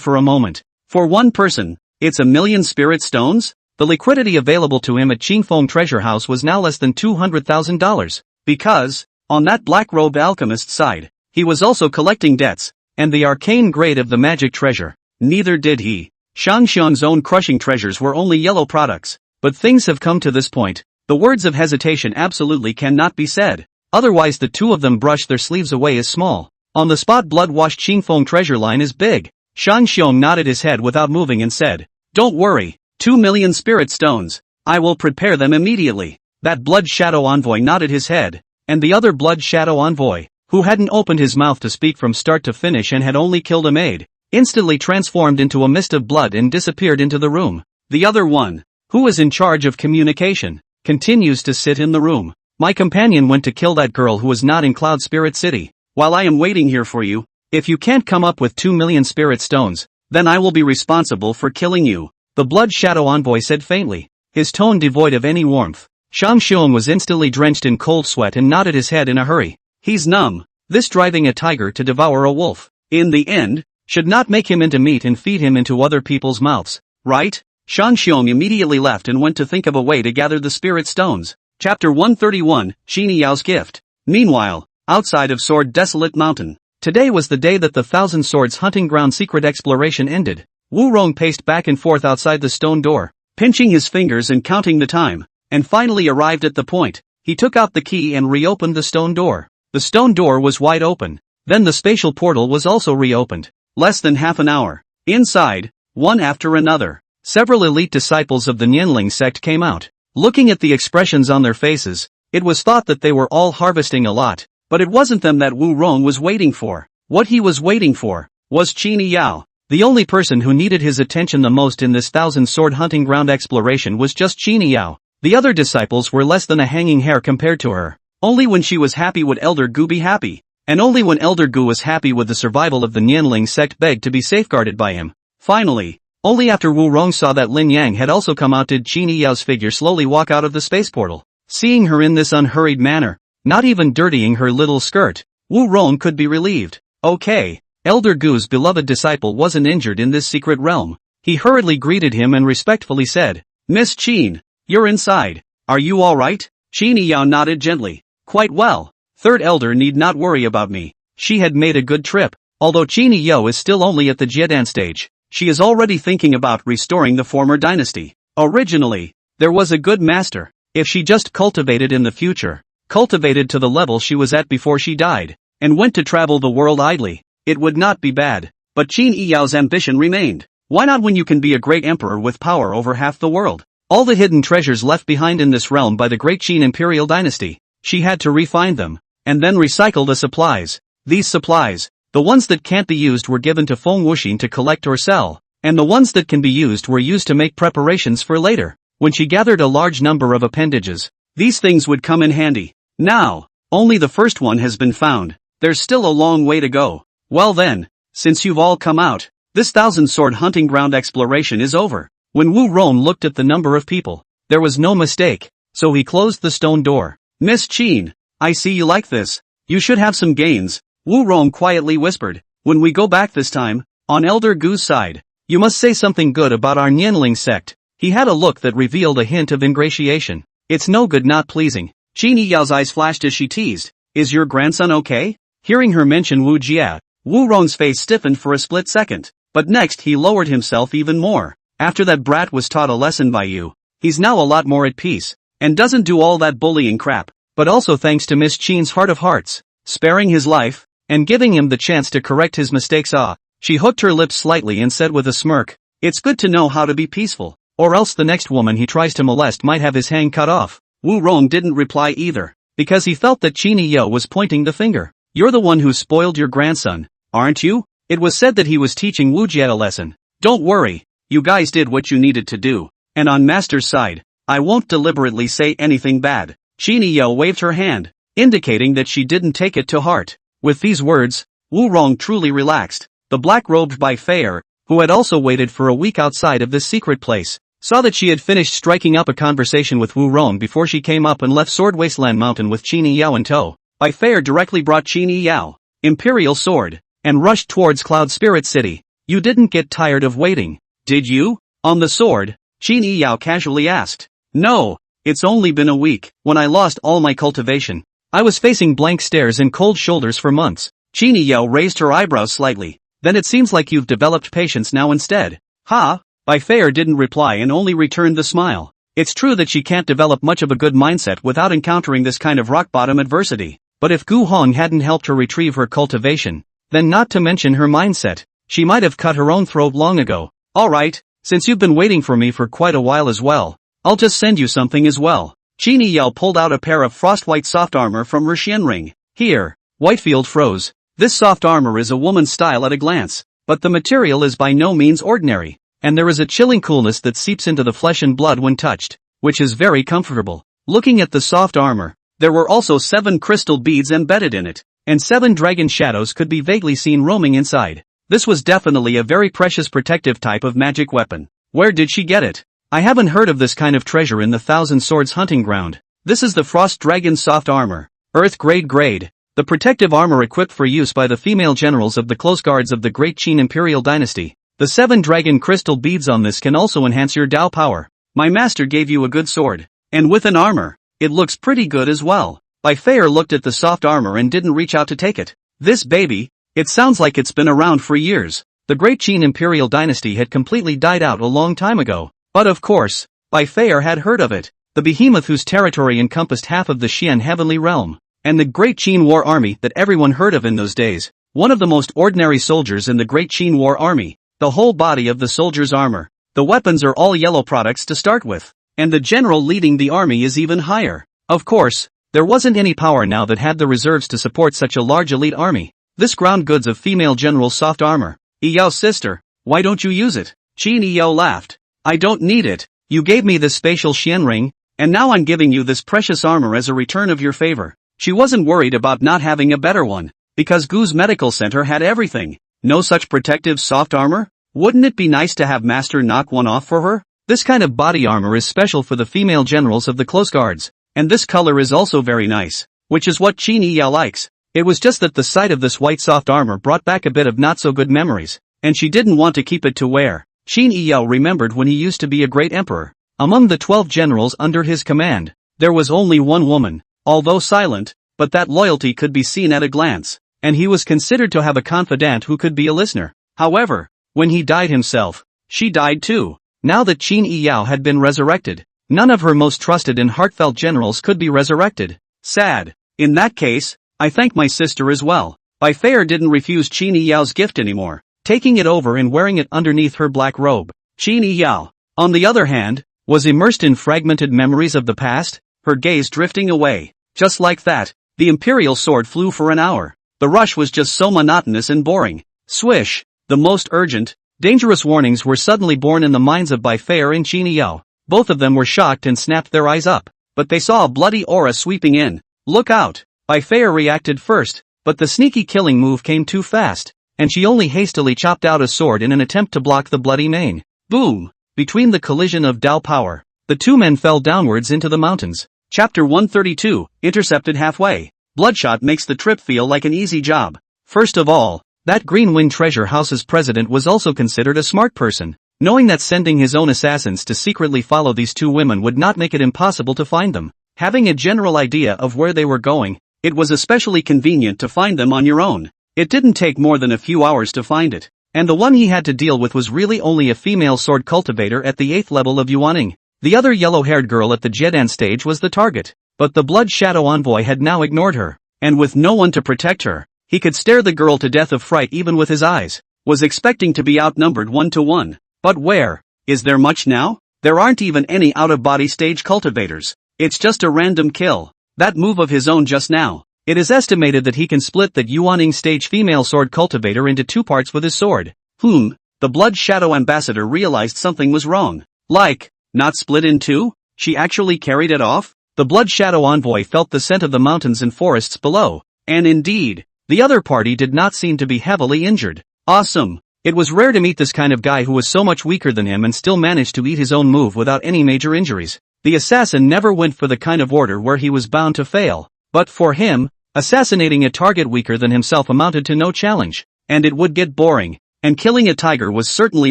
for a moment. For one person, it's 1 million spirit stones? The liquidity available to him at Qingfeng Treasure House was now less than $200,000. Because, on that black-robed alchemist side, he was also collecting debts, and the arcane grade of the magic treasure. Neither did he. Shang Xiong's own crushing treasures were only yellow products. But things have come to this point. The words of hesitation absolutely cannot be said. Otherwise the two of them brush their sleeves away as small. On the spot blood-washed Qingfeng treasure line is big. Shang Xiong nodded his head without moving and said, Don't worry, 2 million spirit stones. I will prepare them immediately. That Blood Shadow Envoy nodded his head, and the other Blood Shadow Envoy, who hadn't opened his mouth to speak from start to finish and had only killed a maid, instantly transformed into a mist of blood and disappeared into the room. The other one, who is in charge of communication, continues to sit in the room. My companion went to kill that girl who is not in Cloud Spirit City. While I am waiting here for you, if you can't come up with 2 million spirit stones, then I will be responsible for killing you, the Blood Shadow Envoy said faintly, his tone devoid of any warmth. Shang Xiong was instantly drenched in cold sweat and nodded his head in a hurry. He's numb. This driving a tiger to devour a wolf, in the end, should not make him into meat and feed him into other people's mouths, right? Shang Xiong immediately left and went to think of a way to gather the spirit stones. Chapter 131, Xini Yao's Gift. Meanwhile, outside of Sword Desolate Mountain, today was the day that the Thousand Swords hunting ground secret exploration ended. Wu Rong paced back and forth outside the stone door, pinching his fingers and counting the time, and finally arrived at the point. He took out the key and reopened the stone door. The stone door was wide open. Then the spatial portal was also reopened. Less than half an hour. Inside, one after another, several elite disciples of the Nianling sect came out. Looking at the expressions on their faces, it was thought that they were all harvesting a lot, but it wasn't them that Wu Rong was waiting for. What he was waiting for was Xini Yao. The only person who needed his attention the most in this Thousand Sword hunting ground exploration was just Xini Yao. The other disciples were less than a hanging hair compared to her. Only when she was happy would Elder Gu be happy, and only when Elder Gu was happy would the survival of the Nianling sect beg to be safeguarded by him. Finally, only after Wu Rong saw that Lin Yang had also come out did Xini Yao's figure slowly walk out of the space portal. Seeing her in this unhurried manner, not even dirtying her little skirt, Wu Rong could be relieved. Okay, Elder Gu's beloved disciple wasn't injured in this secret realm. He hurriedly greeted him and respectfully said, Miss Qin, you're inside. Are you alright? Xini Yao nodded gently. Quite well. Third Elder need not worry about me. She had made a good trip. Although Xini Yao is still only at the Jiedan stage, she is already thinking about restoring the former dynasty. Originally, there was a good master. If she just cultivated in the future, cultivated to the level she was at before she died, and went to travel the world idly, it would not be bad. But Xini Yao's ambition remained. Why not when you can be a great emperor with power over half the world? All the hidden treasures left behind in this realm by the great Qin imperial dynasty, she had to refine them, and then recycle the supplies. These supplies, the ones that can't be used were given to Feng Wuxin to collect or sell, and the ones that can be used were used to make preparations for later. When she gathered a large number of appendages, these things would come in handy. Now, only the first one has been found. There's still a long way to go. Well then, since you've all come out, this Thousand Sword hunting ground exploration is over. When Wu Rong looked at the number of people, there was no mistake, so he closed the stone door. Miss Qin, I see you like this. You should have some gains, Wu Rong quietly whispered. When we go back this time, on Elder Gu's side, you must say something good about our Nianling sect. He had a look that revealed a hint of ingratiation. It's no good not pleasing. Xini Yao's eyes flashed as she teased. Is your grandson okay? Hearing her mention Wu Jia, Wu Rong's face stiffened for a split second, but next he lowered himself even more. After that brat was taught a lesson by you, he's now a lot more at peace, and doesn't do all that bullying crap, but also thanks to Miss Qin's heart of hearts, sparing his life. and giving him the chance to correct his mistakes. She hooked her lips slightly and said with a smirk, "It's good to know how to be peaceful, or else the next woman he tries to molest might have his hang cut off." Wu Rong didn't reply either, because he felt that Qini Yo was pointing the finger. "You're the one who spoiled your grandson, aren't you?" It was said that he was teaching Wu Jie a lesson. "Don't worry, you guys did what you needed to do, and on Master's side, I won't deliberately say anything bad." Qini Yo waved her hand, indicating that she didn't take it to heart. With these words, Wu Rong truly relaxed. The black-robed Bai Feier, who had also waited for a week outside of this secret place, saw that she had finished striking up a conversation with Wu Rong before she came up and left Sword Wasteland Mountain with Qini Yao in tow. Bai Feier directly brought Qini Yao, Imperial Sword, and rushed towards Cloud Spirit City. "You didn't get tired of waiting, did you?" On the sword, Qini Yao casually asked. "No, it's only been a week. When I lost all my cultivation, I was facing blank stares and cold shoulders for months." Qini Yao raised her eyebrows slightly. "Then it seems like you've developed patience now instead." "Ha?" Bai Feier didn't reply and only returned the smile. It's true that she can't develop much of a good mindset without encountering this kind of rock-bottom adversity. But if Gu Hong hadn't helped her retrieve her cultivation, then not to mention her mindset, she might have cut her own throat long ago. "Alright, since you've been waiting for me for quite a while as well, I'll just send you something as well." Qini Yao pulled out a pair of frost-white soft armor from her Xian ring. "Here." Whitefield froze. This soft armor is a woman's style at a glance, but the material is by no means ordinary, and there is a chilling coolness that seeps into the flesh and blood when touched, which is very comfortable. Looking at the soft armor, there were also 7 crystal beads embedded in it, and 7 dragon shadows could be vaguely seen roaming inside. This was definitely a very precious protective type of magic weapon. Where did she get it? I haven't heard of this kind of treasure in the Thousand Swords hunting ground. This is the Frost Dragon soft armor, Earth grade. The protective armor equipped for use by the female generals of the close guards of the Great Qin Imperial Dynasty. The 7 dragon crystal beads on this can also enhance your Dao power. My master gave you a good sword, and with an armor, it looks pretty good as well. Bai Feier looked at the soft armor and didn't reach out to take it. This baby, it sounds like it's been around for years. The Great Qin Imperial Dynasty had completely died out a long time ago. But of course, Bai Feier had heard of it. The behemoth whose territory encompassed half of the Xian Heavenly Realm, and the Great Qin War Army that everyone heard of in those days. One of the most ordinary soldiers in the Great Qin War Army. The whole body of the soldier's armor. The weapons are all yellow products to start with, and the general leading the army is even higher. Of course, there wasn't any power now that had the reserves to support such a large elite army. This ground goods of female general's soft armor. "Yao's sister, why don't you use it?" Qini Yao laughed. "I don't need it. You gave me this spatial Xian ring, and now I'm giving you this precious armor as a return of your favor." She wasn't worried about not having a better one, because Gu's medical center had everything. No such protective soft armor? Wouldn't it be nice to have Master knock one off for her? This kind of body armor is special for the female generals of the close guards, and this color is also very nice, which is what Qini Yao likes. It was just that the sight of this white soft armor brought back a bit of not so good memories, and she didn't want to keep it to wear. Qini Yao remembered when he used to be a great emperor. Among the 12 generals under his command, there was only one woman, although silent, but that loyalty could be seen at a glance, and he was considered to have a confidant who could be a listener. However, when he died himself, she died too. Now that Qini Yao had been resurrected, none of her most trusted and heartfelt generals could be resurrected. Sad. In that case, I thank my sister as well. Bai Feier didn't refuse Qini Yao's gift anymore, taking it over and wearing it underneath her black robe. Qini Yao, on the other hand, was immersed in fragmented memories of the past, her gaze drifting away. Just like that, the Imperial sword flew for an hour. The rush was just so monotonous and boring. Swish! The most urgent, dangerous warnings were suddenly born in the minds of Bai Feier and Qini Yao. Both of them were shocked and snapped their eyes up, but they saw a bloody aura sweeping in. "Look out!" Bai Feier reacted first, but the sneaky killing move came too fast, and she only hastily chopped out a sword in an attempt to block the bloody mane. Boom! Between the collision of Dao power, the two men fell downwards into the mountains. Chapter 132, intercepted halfway. Bloodshot makes the trip feel like an easy job. First of all, that Green Wind Treasure House's president was also considered a smart person, knowing that sending his own assassins to secretly follow these two women would not make it impossible to find them. Having a general idea of where they were going, it was especially convenient to find them on your own. It didn't take more than a few hours to find it, and the one he had to deal with was really only a female sword cultivator at the 8th level of Yuaning. The other yellow-haired girl at the Jedan stage was the target, but the Blood Shadow Envoy had now ignored her, and with no one to protect her, He could stare the girl to death of fright even with his eyes. Was expecting to be outnumbered 1-to-1. But where? Is there much now? There aren't even any out-of-body stage cultivators. It's just a random kill. That move of his own just now. It is estimated that he can split that Yuaning stage female sword cultivator into 2 parts with his sword. The Blood Shadow Ambassador realized something was wrong. Like, not split in 2? She actually carried it off? The Blood Shadow Envoy felt the scent of the mountains and forests below. And indeed, the other party did not seem to be heavily injured. Awesome. It was rare to meet this kind of guy who was so much weaker than him and still managed to eat his own move without any major injuries. The assassin never went for the kind of order where he was bound to fail. But for him, assassinating a target weaker than himself amounted to no challenge. And it would get boring. And killing a tiger was certainly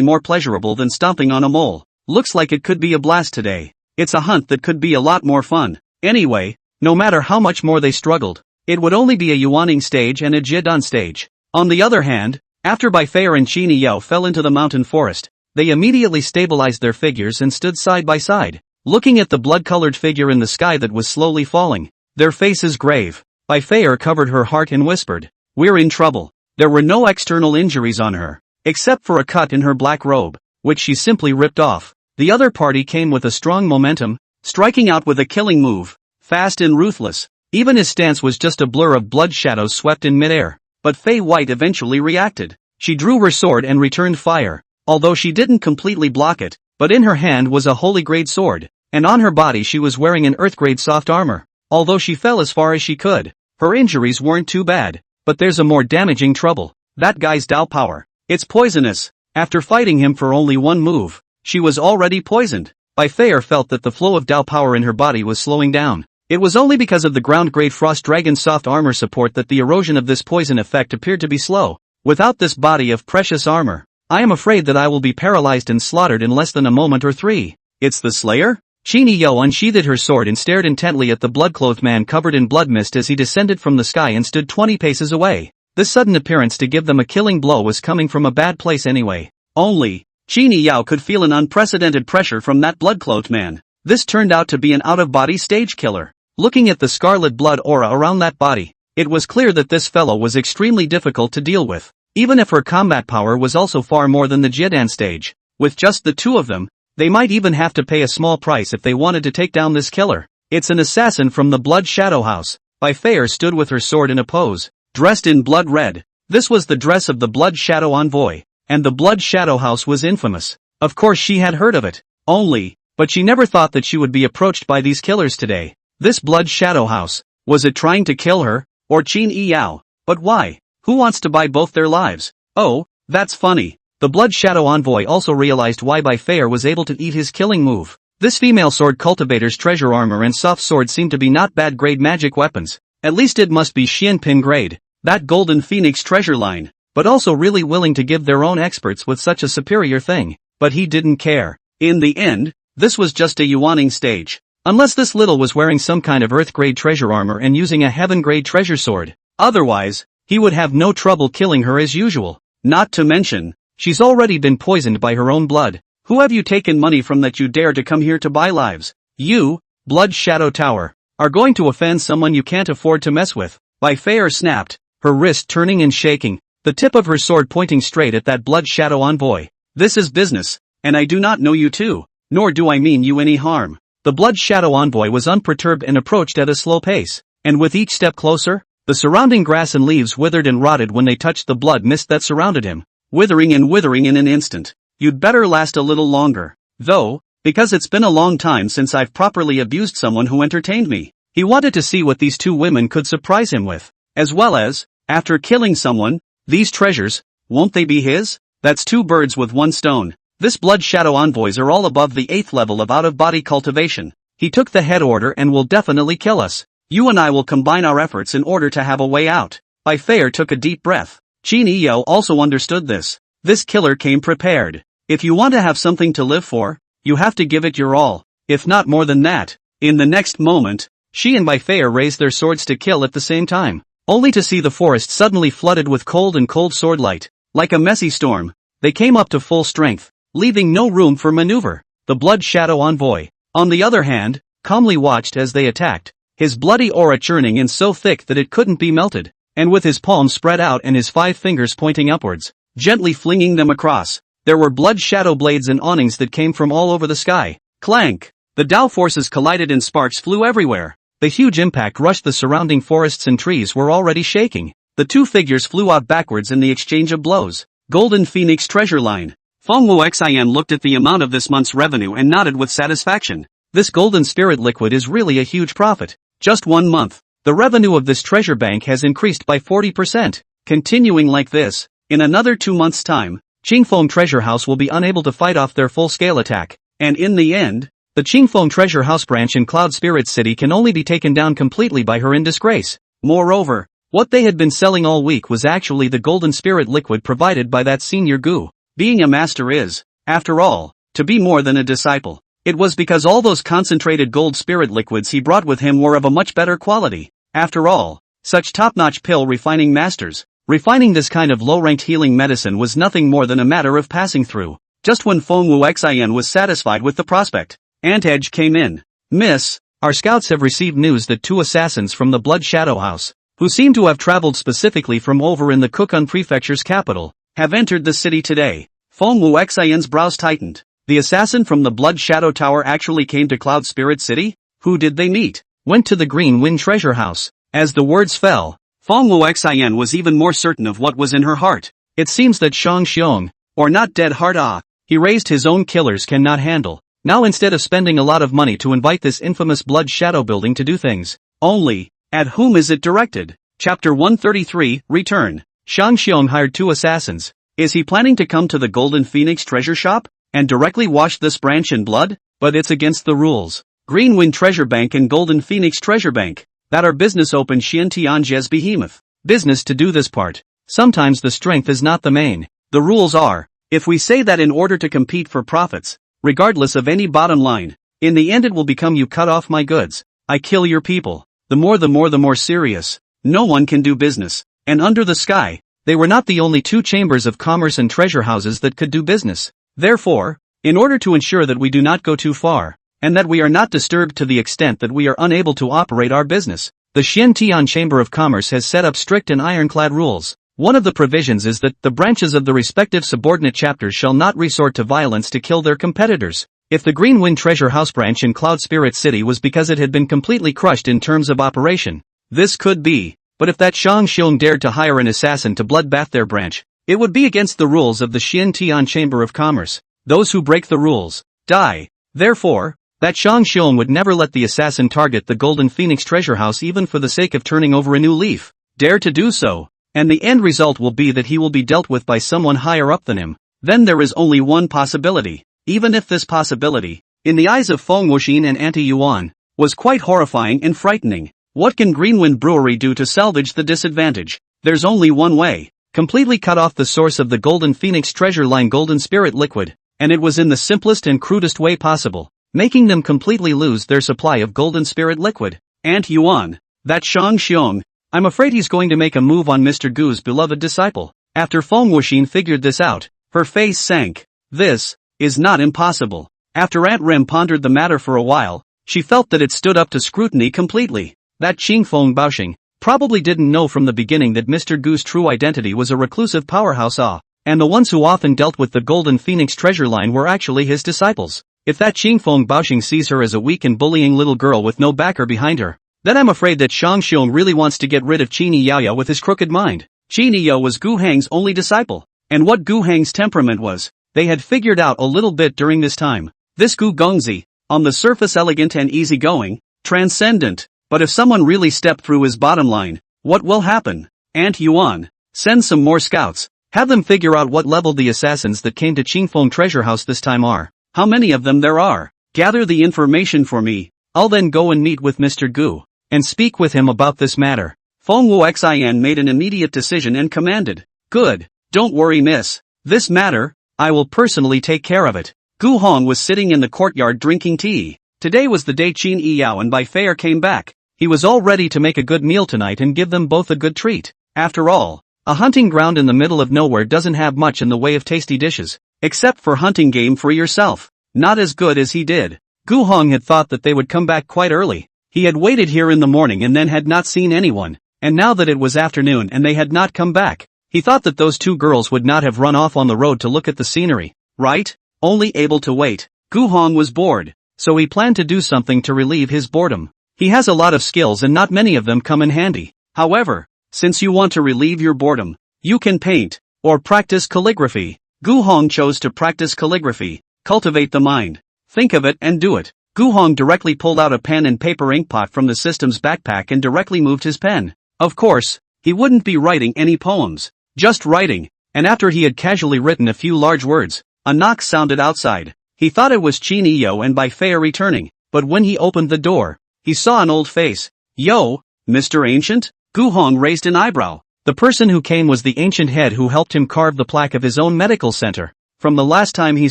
more pleasurable than stomping on a mole. Looks like it could be a blast today. It's a hunt that could be a lot more fun. Anyway, no matter how much more they struggled, it would only be a Yuaning stage and a Jidan stage. On the other hand, after Baifeir and Qini Yao fell into the mountain forest, they immediately stabilized their figures and stood side by side, looking at the blood-colored figure in the sky that was slowly falling, their faces grave. Baifeir covered her heart and whispered, "We're in trouble." There were no external injuries on her, except for a cut in her black robe, which she simply ripped off. The other party came with a strong momentum, striking out with a killing move, fast and ruthless. Even his stance was just a blur of blood shadows swept in midair. But Fei White eventually reacted. She drew her sword and returned fire, although she didn't completely block it, but in her hand was a holy grade sword, and on her body she was wearing an earth grade soft armor. Although she fell as far as she could, her injuries weren't too bad, but there's a more damaging trouble. That guy's Dao power. It's poisonous. After fighting him for only one move, she was already poisoned. Baifeir felt that the flow of Dao power in her body was slowing down. It was only because of the ground-grade Frost Dragon soft armor support that the erosion of this poison effect appeared to be slow. Without this body of precious armor, I am afraid that I will be paralyzed and slaughtered in less than a moment or 3. It's the Slayer? Qini Yao unsheathed her sword and stared intently at the blood-clothed man covered in blood mist as he descended from the sky and stood 20 paces away. This sudden appearance to give them a killing blow was coming from a bad place anyway. Only, Qini Yao could feel an unprecedented pressure from that blood-clothed man. This turned out to be an out-of-body stage killer. Looking at the scarlet blood aura around that body, it was clear that this fellow was extremely difficult to deal with, even if her combat power was also far more than the Jidan stage. With just the 2 of them, they might even have to pay a small price if they wanted to take down this killer. It's an assassin from the Blood Shadow House. Baifeir stood with her sword in a pose, dressed in blood red. This was the dress of the Blood Shadow Envoy, and the Blood Shadow House was infamous. Of course she had heard of it, but she never thought that she would be approached by these killers today. This Blood Shadow House, was it trying to kill her, or Qin Yao? But why? Who wants to buy both their lives? Oh, that's funny. The Blood Shadow Envoy also realized why Baifeir was able to eat his killing move. This female sword cultivator's treasure armor and soft sword seem to be not bad grade magic weapons. At least it must be Xianpin grade, that Golden Phoenix treasure line, but also really willing to give their own experts with such a superior thing. But he didn't care. In the end, this was just a Yuaning stage. Unless this little was wearing some kind of earth-grade treasure armor and using a heaven-grade treasure sword. Otherwise, he would have no trouble killing her as usual. Not to mention, she's already been poisoned by her own blood. Who have you taken money from that you dare to come here to buy lives? You, Blood Shadow Tower, are going to offend someone you can't afford to mess with. Baifeir snapped, her wrist turning and shaking, the tip of her sword pointing straight at that Blood Shadow Envoy. This is business, and I do not know you too, nor do I mean you any harm. The Blood Shadow Envoy was unperturbed and approached at a slow pace, and with each step closer, the surrounding grass and leaves withered and rotted when they touched the blood mist that surrounded him, withering and withering in an instant. You'd better last a little longer, though, because it's been a long time since I've properly abused someone who entertained me. He wanted to see what these 2 women could surprise him with, as well as, after killing someone, these treasures, won't they be his? That's 2 birds with 1 stone. This Blood Shadow Envoys are all above the 8th level of out-of-body cultivation. He took the head order and will definitely kill us. You and I will combine our efforts in order to have a way out. Baifeir took a deep breath. Qin Yao also understood this. This killer came prepared. If you want to have something to live for, you have to give it your all, if not more than that. In the next moment, she and Baifeir raised their swords to kill at the same time, only to see the forest suddenly flooded with cold sword light. Like a messy storm, they came up to full strength, leaving no room for maneuver. The Blood Shadow Envoy, on the other hand, calmly watched as they attacked, his bloody aura churning and so thick that it couldn't be melted. and with his palms spread out and his 5 fingers pointing upwards, gently flinging them across, there were blood shadow blades and awnings that came from all over the sky. Clank! The Tao forces collided and sparks flew everywhere. The huge impact rushed the surrounding forests and trees were already shaking. The 2 figures flew out backwards in the exchange of blows. Golden Phoenix Treasure Line. Fengwu Xian looked at the amount of this month's revenue and nodded with satisfaction. This golden spirit liquid is really a huge profit. Just 1 month, the revenue of this treasure bank has increased by 40%. Continuing like this, in another 2 months' time, Qingfeng Treasure House will be unable to fight off their full-scale attack, and in the end, the Qingfeng Treasure House branch in Cloud Spirit City can only be taken down completely by her in disgrace. Moreover, what they had been selling all week was actually the golden spirit liquid provided by that senior Gu. Being a master is, after all, to be more than a disciple. It was because all those concentrated gold spirit liquids he brought with him were of a much better quality. After all, such top-notch pill refining masters, refining this kind of low-ranked healing medicine was nothing more than a matter of passing through. Just when Fengwu Xian was satisfied with the prospect, Ant Edge came in. Miss, our scouts have received news that 2 assassins from the Blood Shadow House, who seem to have traveled specifically from over in the Kukun Prefecture's capital, have entered the city today. Fengwu Xian's brows tightened. The assassin from the Blood Shadow Tower actually came to Cloud Spirit City? Who did they meet? Went to the Green Wind Treasure House. As the words fell, Fengwu Xian was even more certain of what was in her heart. It seems that Shang Xiong, or not dead heart he raised his own killers cannot handle. Now instead of spending a lot of money to invite this infamous Blood Shadow building to do things, only, at whom is it directed? Chapter 133, Return. Shang Xiong hired 2 assassins. Is he planning to come to the Golden Phoenix treasure shop, and directly wash this branch in blood? But it's against the rules. Green Wind Treasure Bank and Golden Phoenix Treasure Bank, that are business open Xian Tianjie's behemoth. Business to do this part. Sometimes the strength is not the main. The rules are, if we say that in order to compete for profits, regardless of any bottom line, in the end it will become you cut off my goods, I kill your people. The more serious. No one can do business. And under the sky, they were not the only 2 chambers of commerce and treasure houses that could do business. Therefore, in order to ensure that we do not go too far, and that we are not disturbed to the extent that we are unable to operate our business, the Xiantian Chamber of Commerce has set up strict and ironclad rules. One of the provisions is that the branches of the respective subordinate chapters shall not resort to violence to kill their competitors. If the Green Wind Treasure House branch in Cloud Spirit City was because it had been completely crushed in terms of operation, this could be, but if that Shang Xiong dared to hire an assassin to bloodbath their branch, it would be against the rules of the Xiantian Chamber of Commerce. Those who break the rules, die. Therefore, that Shang Xiong would never let the assassin target the Golden Phoenix Treasure House even for the sake of turning over a new leaf. Dare to do so, and the end result will be that he will be dealt with by someone higher up than him. Then there is only one possibility. Even if this possibility, in the eyes of Feng Wuxin and Anti-Yuan, was quite horrifying and frightening. What can Greenwind Brewery do to salvage the disadvantage? There's only one way. Completely cut off the source of the Golden Phoenix Treasure Line Golden Spirit Liquid, and it was in the simplest and crudest way possible, making them completely lose their supply of Golden Spirit Liquid. Anti-Yuan, that Shang Xiong, I'm afraid he's going to make a move on Mr. Gu's beloved disciple. After Feng Wuxin figured this out, her face sank. This is not impossible. After Aunt Rim pondered the matter for a while, she felt that it stood up to scrutiny completely. That Qingfeng Baoxing probably didn't know from the beginning that Mr. Gu's true identity was a reclusive powerhouse and the ones who often dealt with the Golden Phoenix treasure line were actually his disciples. If that Qingfeng Baoxing sees her as a weak and bullying little girl with no backer behind her, then I'm afraid that Shang Xiong really wants to get rid of Qini Yaoya with his crooked mind. Qini Yao was Gu Heng's only disciple, and what Gu Heng's temperament was, they had figured out a little bit during this time. This Gu Gongzi, on the surface elegant and easygoing, transcendent, but if someone really stepped through his bottom line, what will happen? Aunt Yuan, send some more scouts, have them figure out what level the assassins that came to Qingfeng Treasure House this time are, how many of them there are, gather the information for me, I'll then go and meet with Mr. Gu, and speak with him about this matter. Fengwu Xian made an immediate decision and commanded, good, don't worry miss, this matter, I will personally take care of it. Gu Hong was sitting in the courtyard drinking tea. Today was the day Qin Yao and Bai Feier came back. He was all ready to make a good meal tonight and give them both a good treat. After all, a hunting ground in the middle of nowhere doesn't have much in the way of tasty dishes, except for hunting game for yourself. Not as good as he did. Gu Hong had thought that they would come back quite early. He had waited here in the morning and then had not seen anyone, and now that it was afternoon and they had not come back, he thought that those two girls would not have run off on the road to look at the scenery, right? Only able to wait. Gu Hong was bored, so he planned to do something to relieve his boredom. He has a lot of skills and not many of them come in handy. However, since you want to relieve your boredom, you can paint, or practice calligraphy. Gu Hong chose to practice calligraphy, cultivate the mind. Think of it and do it. Gu Hong directly pulled out a pen and paper ink pot from the system's backpack and directly moved his pen. Of course, he wouldn't be writing any poems, just writing, and after he had casually written a few large words, a knock sounded outside. He thought it was Chin Yo and Bai Fei returning, but when he opened the door, he saw an old face. Yo, Mr. Ancient? Gu Hong raised an eyebrow. The person who came was the ancient head who helped him carve the plaque of his own medical center. From the last time he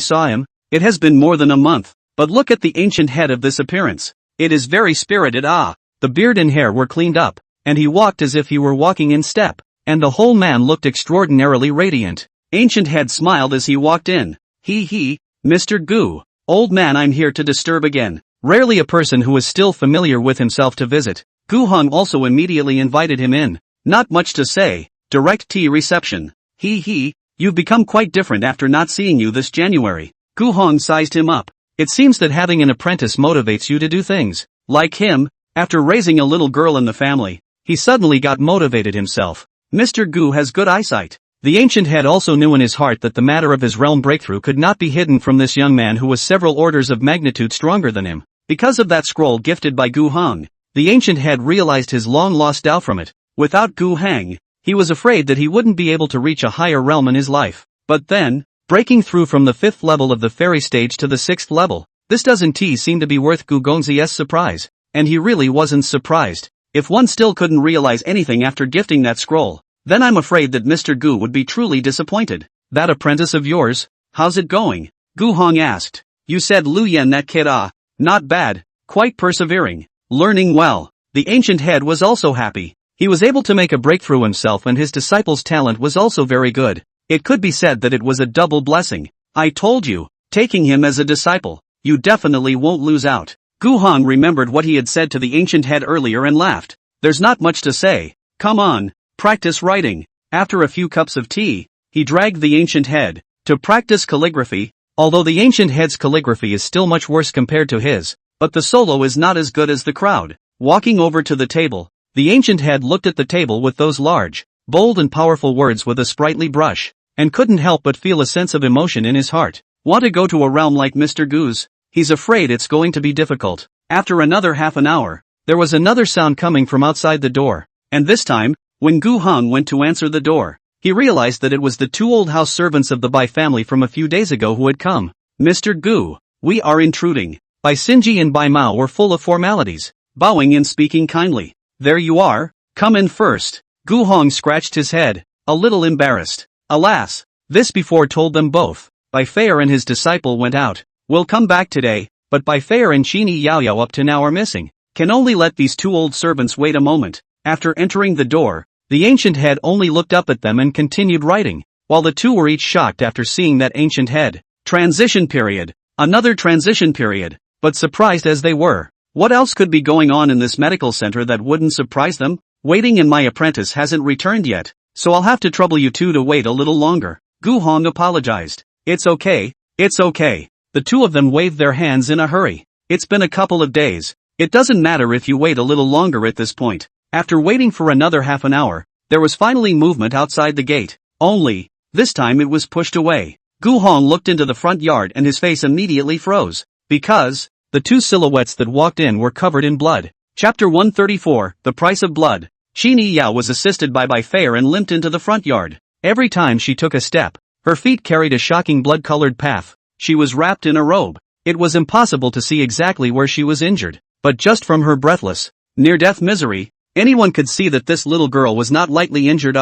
saw him, it has been more than a month, but look at the ancient head of this appearance. It is very spirited. The beard and hair were cleaned up, and he walked as if he were walking in step, and the whole man looked extraordinarily radiant. Ancient head smiled as he walked in. He, Mr. Gu. Old man, I'm here to disturb again. Rarely a person who is still familiar with himself to visit. Gu Hong also immediately invited him in. Not much to say, direct tea reception. You've become quite different after not seeing you this January. Gu Hong sized him up. It seems that having an apprentice motivates you to do things. Like him, after raising a little girl in the family, he suddenly got motivated himself. Mr. Gu has good eyesight. The ancient head also knew in his heart that the matter of his realm breakthrough could not be hidden from this young man who was several orders of magnitude stronger than him. Because of that scroll gifted by Gu Hong, the ancient head realized his long-lost doubt from it. Without Gu Heng, he was afraid that he wouldn't be able to reach a higher realm in his life. But then, breaking through from the 5th level of the fairy stage to the 6th level, this doesn't seem to be worth Gu Gongzi's surprise. And he really wasn't surprised. If one still couldn't realize anything after gifting that scroll, then I'm afraid that Mr. Gu would be truly disappointed. That apprentice of yours, how's it going? Gu Hong asked. You said Lu Yen that kid not bad, quite persevering, learning well. The ancient head was also happy. He was able to make a breakthrough himself and his disciple's talent was also very good. It could be said that it was a double blessing. I told you, taking him as a disciple, you definitely won't lose out. Gu Hong remembered what he had said to the ancient head earlier and laughed. There's not much to say. Come on, practice writing. After a few cups of tea, he dragged the ancient head to practice calligraphy, although the ancient head's calligraphy is still much worse compared to his, but the solo is not as good as the crowd. Walking over to the table, the ancient head looked at the table with those large, bold and powerful words with a sprightly brush, and couldn't help but feel a sense of emotion in his heart. Want to go to a realm like Mr. Gu's? He's afraid it's going to be difficult. After another half an hour, there was another sound coming from outside the door, and this time, when Gu Hong went to answer the door, he realized that it was the two old house servants of the Bai family from a few days ago who had come. Mr. Gu, we are intruding. Bai Xinji and Bai Mao were full of formalities, bowing and speaking kindly. There you are, come in first. Gu Hong scratched his head, a little embarrassed. Alas, this before told them both. Bai Fei and his disciple went out. We'll come back today, but Bai Fei and Qini Yao Yao up to now are missing. Can only let these two old servants wait a moment. After entering the door, the ancient head only looked up at them and continued writing, while the two were each shocked after seeing that ancient head. Transition period. Another transition period. But surprised as they were, what else could be going on in this medical center that wouldn't surprise them? Waiting, and my apprentice hasn't returned yet, so I'll have to trouble you two to wait a little longer. Gu Hong apologized. It's okay. The two of them waved their hands in a hurry. It's been a couple of days. It doesn't matter if you wait a little longer at this point. After waiting for another half an hour, there was finally movement outside the gate. Only, this time it was pushed away. Gu Hong looked into the front yard and his face immediately froze. Because, the two silhouettes that walked in were covered in blood. Chapter 134, The Price of Blood. Qini Yao was assisted by Bai Fei and limped into the front yard. Every time she took a step, her feet carried a shocking blood-colored path. She was wrapped in a robe. It was impossible to see exactly where she was injured, but just from her breathless, near-death misery, anyone could see that this little girl was not lightly injured.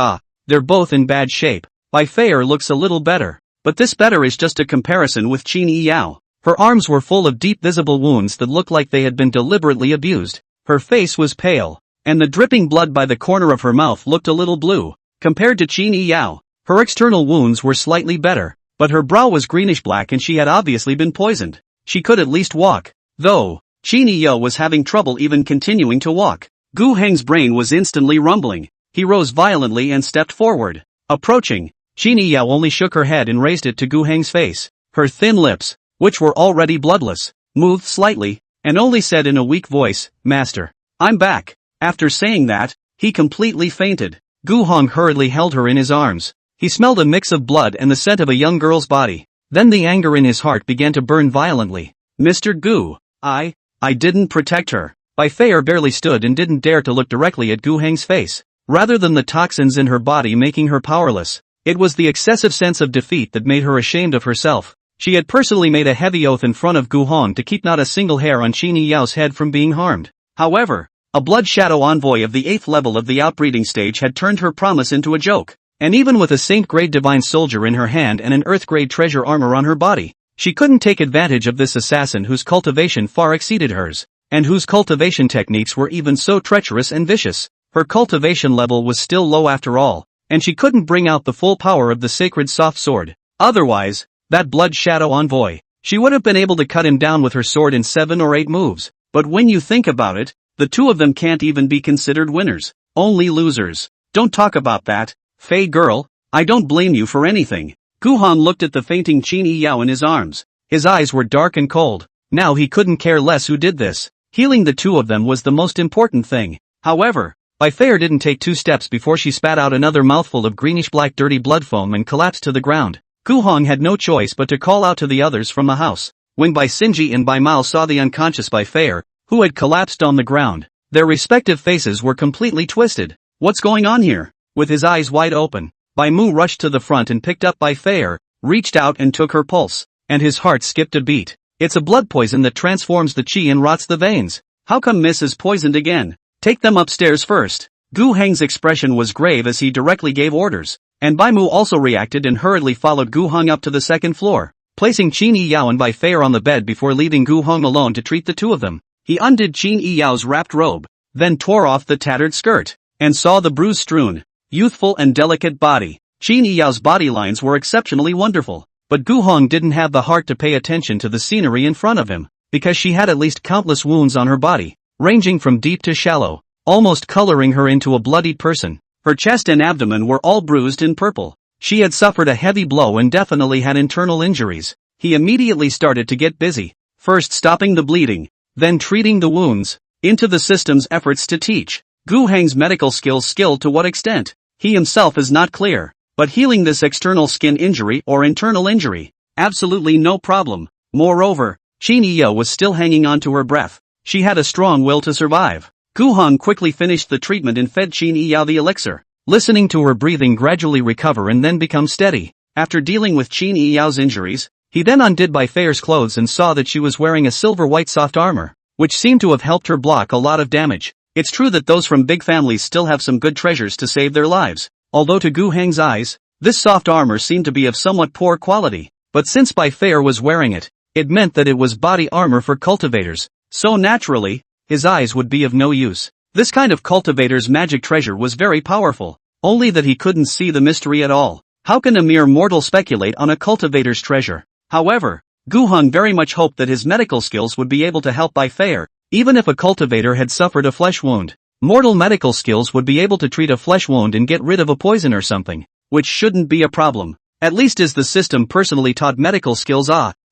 They're both in bad shape. Bai Fei looks a little better, but this better is just a comparison with Qini Yao. Her arms were full of deep visible wounds that looked like they had been deliberately abused. Her face was pale, and the dripping blood by the corner of her mouth looked a little blue. Compared to Qini Yao, her external wounds were slightly better, but her brow was greenish-black and she had obviously been poisoned. She could at least walk, though Qini Yao was having trouble even continuing to walk. Gu Heng's brain was instantly rumbling. He rose violently and stepped forward. Approaching, Qin Yao only shook her head and raised it to Gu Heng's face. Her thin lips, which were already bloodless, moved slightly, and only said in a weak voice, "Master, I'm back." After saying that, he completely fainted. Gu Hong hurriedly held her in his arms. He smelled a mix of blood and the scent of a young girl's body. Then the anger in his heart began to burn violently. "Mr. Gu, I didn't protect her." Bai Fei barely stood and didn't dare to look directly at Gu Heng's face. Rather than the toxins in her body making her powerless, it was the excessive sense of defeat that made her ashamed of herself. She had personally made a heavy oath in front of Gu Hong to keep not a single hair on Qin Yao's head from being harmed. However, a blood shadow envoy of the 8th level of the outbreeding stage had turned her promise into a joke. And even with a saint-grade divine soldier in her hand and an earth-grade treasure armor on her body, she couldn't take advantage of this assassin whose cultivation far exceeded hers, and whose cultivation techniques were even so treacherous and vicious. Her cultivation level was still low after all, and she couldn't bring out the full power of the sacred soft sword. Otherwise, that blood shadow envoy, she would have been able to cut him down with her sword in 7 or 8 moves. But when you think about it, the two of them can't even be considered winners, only losers. Don't talk about that, Fei girl, I don't blame you for anything. Gu Hong looked at the fainting Qin Yao in his arms. His eyes were dark and cold. Now he couldn't care less who did this. Healing the two of them was the most important thing. However, Bai Fei didn't take 2 steps before she spat out another mouthful of greenish-black dirty blood foam and collapsed to the ground. Gu Hong had no choice but to call out to the others from the house. When Bai Xinji and Bai Mao saw the unconscious Bai Fei, who had collapsed on the ground, their respective faces were completely twisted. What's going on here? With his eyes wide open, Bai Mu rushed to the front and picked up Bai Fei, reached out and took her pulse, and his heart skipped a beat. It's a blood poison that transforms the qi and rots the veins. How come Miss is poisoned again? Take them upstairs first. Gu Heng's expression was grave as he directly gave orders, and Bai Mu also reacted and hurriedly followed Gu Hong up to the 2nd floor, placing Qin Yao and Bai Fei on the bed before leaving Gu Hong alone to treat the two of them. He undid Qin Yao's wrapped robe, then tore off the tattered skirt, and saw the bruise-strewn, youthful and delicate body. Qin Yao's body lines were exceptionally wonderful, but Gu Hong didn't have the heart to pay attention to the scenery in front of him, because she had at least countless wounds on her body, ranging from deep to shallow, almost coloring her into a bloodied person. Her chest and abdomen were all bruised and purple. She had suffered a heavy blow and definitely had internal injuries. He immediately started to get busy, first stopping the bleeding, then treating the wounds. Into the system's efforts to teach Gu Heng's medical skills to what extent, he himself is not clear, but healing this external skin injury or internal injury, absolutely no problem. Moreover, Qin Yao was still hanging on to her breath. She had a strong will to survive. Gu Hong quickly finished the treatment and fed Qin Yao the elixir, listening to her breathing gradually recover and then become steady. After dealing with Qin Yao's injuries, he then undid Bai Fei's clothes and saw that she was wearing a silver-white soft armor, which seemed to have helped her block a lot of damage. It's true that those from big families still have some good treasures to save their lives, although to Gu Heng's eyes, this soft armor seemed to be of somewhat poor quality. But since Bai Fei was wearing it, it meant that it was body armor for cultivators, so naturally, his eyes would be of no use. This kind of cultivator's magic treasure was very powerful, only that he couldn't see the mystery at all. How can a mere mortal speculate on a cultivator's treasure? However, Gu Hong very much hoped that his medical skills would be able to help Bai Fei, even if a cultivator had suffered a flesh wound. Mortal medical skills would be able to treat a flesh wound and get rid of a poison or something, which shouldn't be a problem. At least as the system personally taught medical skills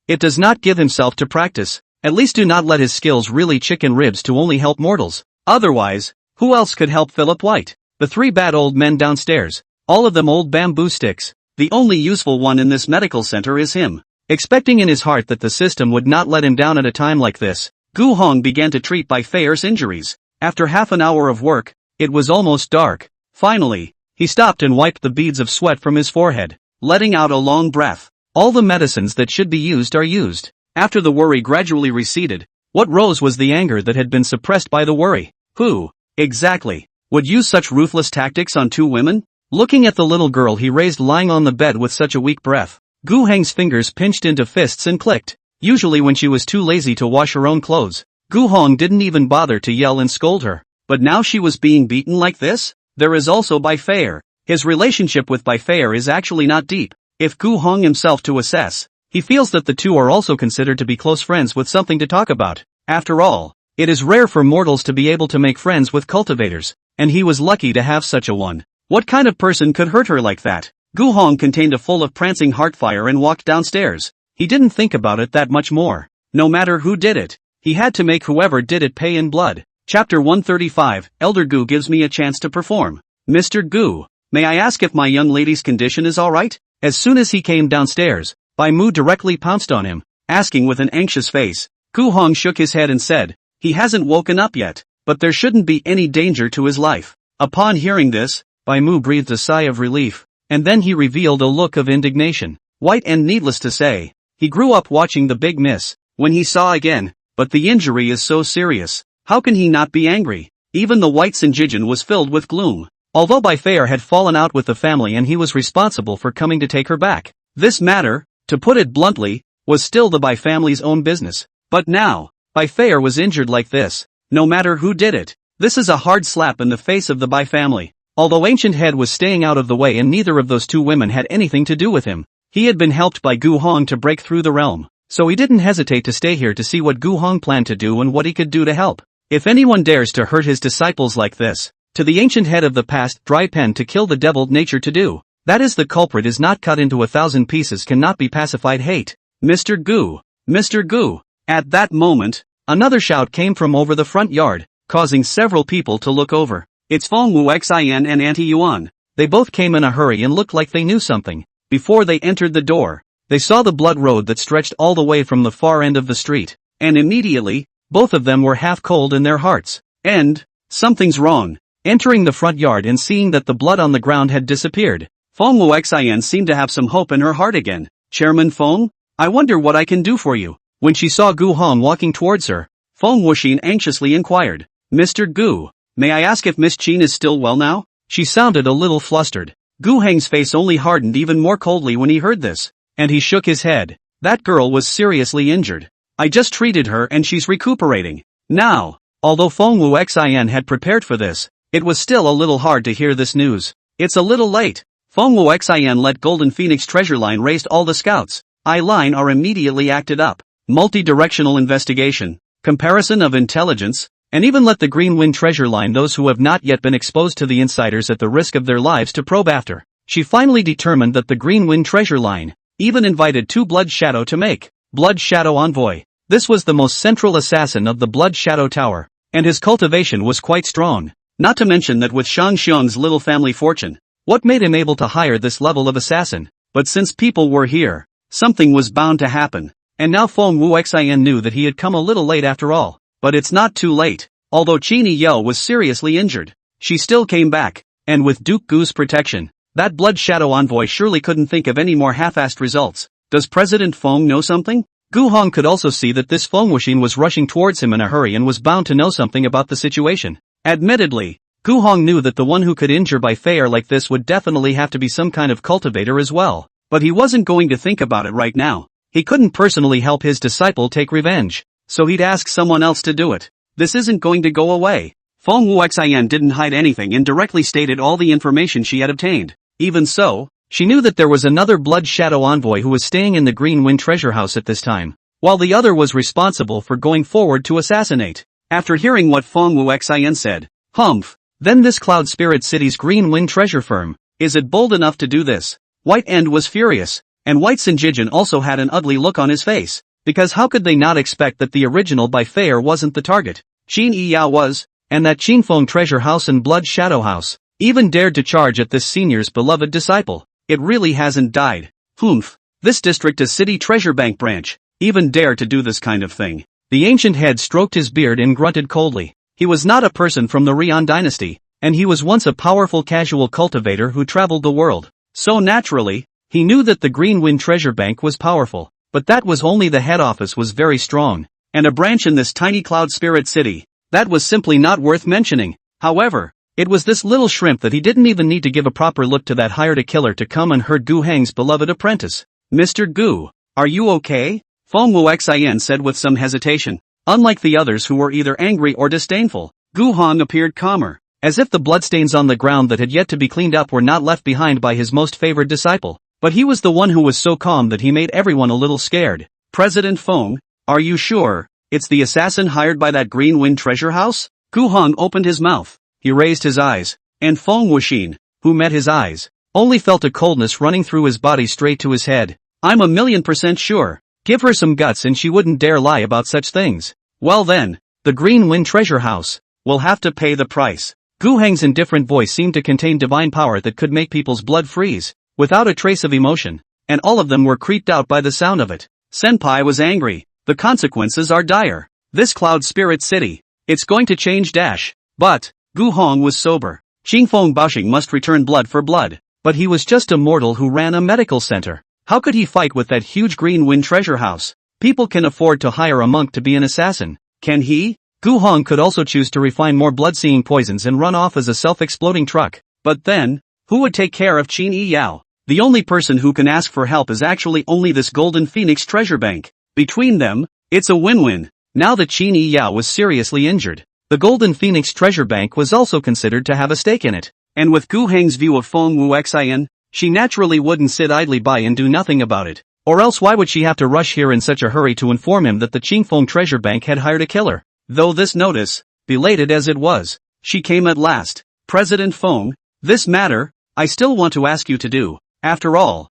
it does not give himself to practice. At least do not let his skills really chicken ribs to only help mortals. Otherwise, who else could help Philip White? The 3 bad old men downstairs, all of them old bamboo sticks. The only useful one in this medical center is him. Expecting in his heart that the system would not let him down at a time like this, Gu Hong began to treat Bai Fei's injuries. After half an hour of work, it was almost dark. Finally, he stopped and wiped the beads of sweat from his forehead, letting out a long breath. All the medicines that should be used are used. After the worry gradually receded, what rose was the anger that had been suppressed by the worry. Who, exactly, would use such ruthless tactics on 2 women? Looking at the little girl he raised lying on the bed with such a weak breath, Gu Heng's fingers pinched into fists and clicked. Usually when she was too lazy to wash her own clothes, Gu Hong didn't even bother to yell and scold her. But now she was being beaten like this? There is also Bai Fei. His relationship with Bai Fei is actually not deep. If Gu Hong himself to assess, he feels that the two are also considered to be close friends with something to talk about. After all, It is rare for mortals to be able to make friends with cultivators, and he was lucky to have such a one. What kind of person could hurt her like that? Gu Hong contained a full of prancing heartfire and walked downstairs. He didn't think about it that much more. No matter who did it, he had to make whoever did it pay in blood. Chapter 135, Elder Gu gives me a chance to perform. Mr. Gu, may I ask if my young lady's condition is alright? As soon as he came downstairs, Bai Mu directly pounced on him, asking with an anxious face. Gu Hong shook his head and said, he hasn't woken up yet, but there shouldn't be any danger to his life. Upon hearing this, Bai Mu breathed a sigh of relief, and then he revealed a look of indignation. White and needless to say, he grew up watching The Big Miss, when he saw again, but the injury is so serious, how can he not be angry? Even the White Sinjijin was filled with gloom. Although Bai Fair had fallen out with the family and he was responsible for coming to take her back, this matter, to put it bluntly, was still the Bai family's own business. But now, Bai Fair was injured like this, no matter who did it. This is a hard slap in the face of the Bai family. Although Ancient Head was staying out of the way and neither of those two women had anything to do with him, he had been helped by Gu Hong to break through the realm, so he didn't hesitate to stay here to see what Gu Hong planned to do and what he could do to help. If anyone dares to hurt his disciples like this, to the Ancient Head of the past dry pen to kill the deviled nature to do, that is the culprit is not cut into 1,000 pieces cannot be pacified hate. Mr. Gu! Mr. Gu! At that moment, another shout came from over the front yard, causing several people to look over. It's Feng Wu Xin and Auntie Yuan. They both came in a hurry and looked like they knew something. Before they entered the door, they saw the blood road that stretched all the way from the far end of the street, and immediately, both of them were half cold in their hearts. And, something's wrong. Entering the front yard and seeing that the blood on the ground had disappeared, Feng Wu Xin seemed to have some hope in her heart again. Chairman Feng? I wonder what I can do for you. When she saw Gu Hong walking towards her, Feng Wuxin anxiously inquired, Mr. Gu, may I ask if Miss Qin is still well now? She sounded a little flustered. Gu Heng's face only hardened even more coldly when he heard this, and he shook his head. That girl was seriously injured. I just treated her and she's recuperating. Now, although Feng Wu Xin had prepared for this, it was still a little hard to hear this news. It's a little late. Feng Wu Xin let Golden Phoenix Treasure Line raised all the scouts. I-Line are immediately acted up. Multi-directional investigation, comparison of intelligence, and even let the Green Wind Treasure Line those who have not yet been exposed to the insiders at the risk of their lives to probe after. She finally determined that the Green Wind Treasure Line even invited two Blood Shadow to make Blood Shadow Envoy. This was the most central assassin of the Blood Shadow Tower, and his cultivation was quite strong. Not to mention that with Shang Xiong's little family fortune, what made him able to hire this level of assassin? But since people were here, something was bound to happen. And now Feng Wu Xin knew that he had come a little late after all. But it's not too late. Although Qini Yeo was seriously injured, she still came back, and with Duke Gu's protection, that Blood Shadow Envoy surely couldn't think of any more half-assed results. Does President Feng know something? Gu Hong could also see that this Feng Wuxin was rushing towards him in a hurry and was bound to know something about the situation. Admittedly, Gu Hong knew that the one who could injure by fire like this would definitely have to be some kind of cultivator as well. But he wasn't going to think about it right now. He couldn't personally help his disciple take revenge, so he'd ask someone else to do it. This isn't going to go away. Feng Wu Xin didn't hide anything and directly stated all the information she had obtained. Even so, she knew that there was another Blood Shadow Envoy who was staying in the Green Wind Treasure House at this time, while the other was responsible for going forward to assassinate. After hearing what Feng Wu Xin said, humph, then this Cloud Spirit City's Green Wind Treasure Firm, is it bold enough to do this? White End was furious. And White Sinjijin also had an ugly look on his face, because how could they not expect that the original Bai Fair wasn't the target? Qin Yiyao was, and that Qinfeng Treasure House and Blood Shadow House, even dared to charge at this senior's beloved disciple. It really hasn't died. Humph, this district is City Treasure Bank branch, even dare to do this kind of thing. The Ancient Head stroked his beard and grunted coldly. He was not a person from the Rian dynasty, and he was once a powerful casual cultivator who traveled the world. So naturally, he knew that the Green Wind Treasure Bank was powerful, but that was only the head office was very strong, and a branch in this tiny Cloud Spirit City, that was simply not worth mentioning. However, it was this little shrimp that he didn't even need to give a proper look to that hired a killer to come and hurt Gu Heng's beloved apprentice. Mr. Gu, are you okay? Feng Wu Xin said with some hesitation. Unlike the others who were either angry or disdainful, Gu Hong appeared calmer, as if the bloodstains on the ground that had yet to be cleaned up were not left behind by his most favored disciple. But he was the one who was so calm that he made everyone a little scared. President Feng, are you sure? It's the assassin hired by that Green Wind treasure house? Gu Hong opened his mouth. He raised his eyes, and Feng Wuxin, who met his eyes, only felt a coldness running through his body straight to his head. I'm 1,000,000% sure. Give her some guts and she wouldn't dare lie about such things. Well then, the Green Wind treasure house will have to pay the price. Gu Heng's indifferent voice seemed to contain divine power that could make people's blood freeze, without a trace of emotion, and all of them were creeped out by the sound of it. Senpai was angry. The consequences are dire. This Cloud Spirit City, it's going to change dash. But, Gu Hong was sober. Qingfeng Baoxing must return blood for blood. But he was just a mortal who ran a medical center. How could he fight with that huge Green Wind treasure house? People can afford to hire a monk to be an assassin. Can he? Gu Hong could also choose to refine more blood-seeing poisons and run off as a self-exploding truck. But then, who would take care of Qin Yi Yao? The only person who can ask for help is actually only this Golden Phoenix treasure bank. Between them, it's a win-win. Now that Qin Yi Yao was seriously injured, the Golden Phoenix treasure bank was also considered to have a stake in it. And with Gu Heng's view of Feng Wuxian, she naturally wouldn't sit idly by and do nothing about it. Or else why would she have to rush here in such a hurry to inform him that the Qingfeng treasure bank had hired a killer? Though this notice, belated as it was, she came at last. President Feng, this matter, I still want to ask you to do. After all,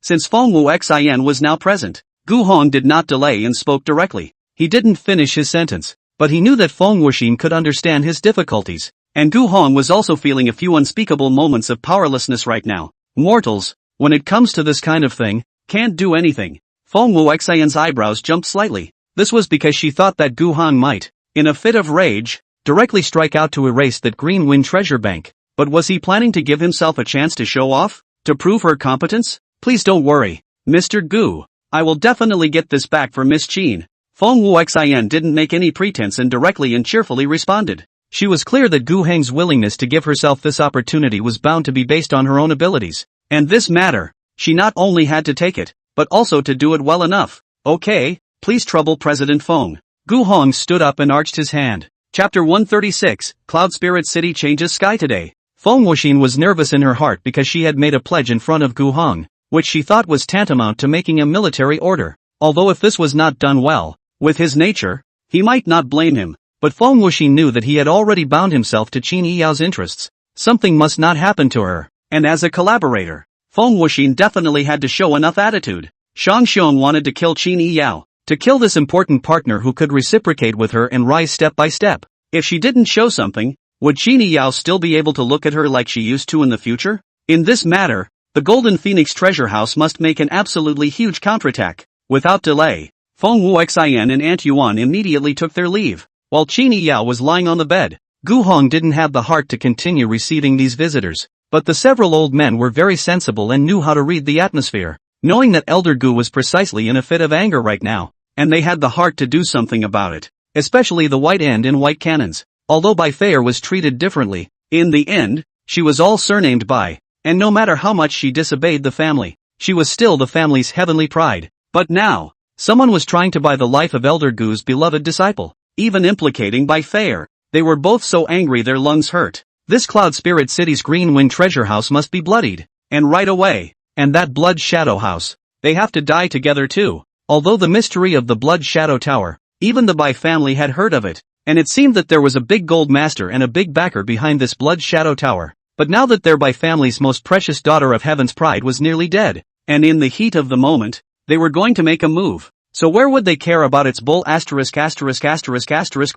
since Feng Wuxian was now present, Gu Hong did not delay and spoke directly. He didn't finish his sentence, but he knew that Feng Wuxin could understand his difficulties, and Gu Hong was also feeling a few unspeakable moments of powerlessness right now. Mortals, when it comes to this kind of thing, can't do anything. Feng Wuxian's eyebrows jumped slightly. This was because she thought that Gu Hong might, in a fit of rage, directly strike out to erase that Green Wind treasure bank. But was he planning to give himself a chance to show off? To prove her competence? Please don't worry, Mr. Gu. I will definitely get this back for Miss Qin. Feng Wuxian didn't make any pretense and directly and cheerfully responded. She was clear that Gu Heng's willingness to give herself this opportunity was bound to be based on her own abilities. And this matter, she not only had to take it, but also to do it well enough. Okay, please trouble President Feng. Gu Hong stood up and arched his hand. Chapter 136, Cloud Spirit City changes sky today. Feng Wuxin was nervous in her heart because she had made a pledge in front of Gu Hong, which she thought was tantamount to making a military order. Although if this was not done well, with his nature, he might not blame him, but Feng Wuxin knew that he had already bound himself to Qin Yi Yao's interests. Something must not happen to her, and as a collaborator, Feng Wuxin definitely had to show enough attitude. Shang Xiong wanted to kill Qin Yi Yao, to kill this important partner who could reciprocate with her and rise step by step. If she didn't show something, would Qin Yi Yao still be able to look at her like she used to in the future? In this matter, the Golden Phoenix treasure house must make an absolutely huge counterattack. Without delay, Feng Wuxian and Aunt Yuan immediately took their leave. While Qin Yi Yao was lying on the bed, Gu Hong didn't have the heart to continue receiving these visitors. But the several old men were very sensible and knew how to read the atmosphere, knowing that Elder Gu was precisely in a fit of anger right now, and they had the heart to do something about it, especially the White End and White Cannons. Although Bai Feier was treated differently, in the end, she was all surnamed Bai, and no matter how much she disobeyed the family, she was still the family's heavenly pride. But now, someone was trying to buy the life of Elder Gu's beloved disciple, even implicating Bai Feier. They were both so angry their lungs hurt. This Cloud Spirit City's Green Wind treasure house must be bloodied, and right away. And that Blood Shadow house, they have to die together too. Although the mystery of the Blood Shadow Tower, even the Bai family had heard of it, and it seemed that there was a big gold master and a big backer behind this Blood Shadow Tower. But now that their Bai family's most precious daughter of Heaven's Pride was nearly dead, and in the heat of the moment, they were going to make a move. So where would they care about its bull ******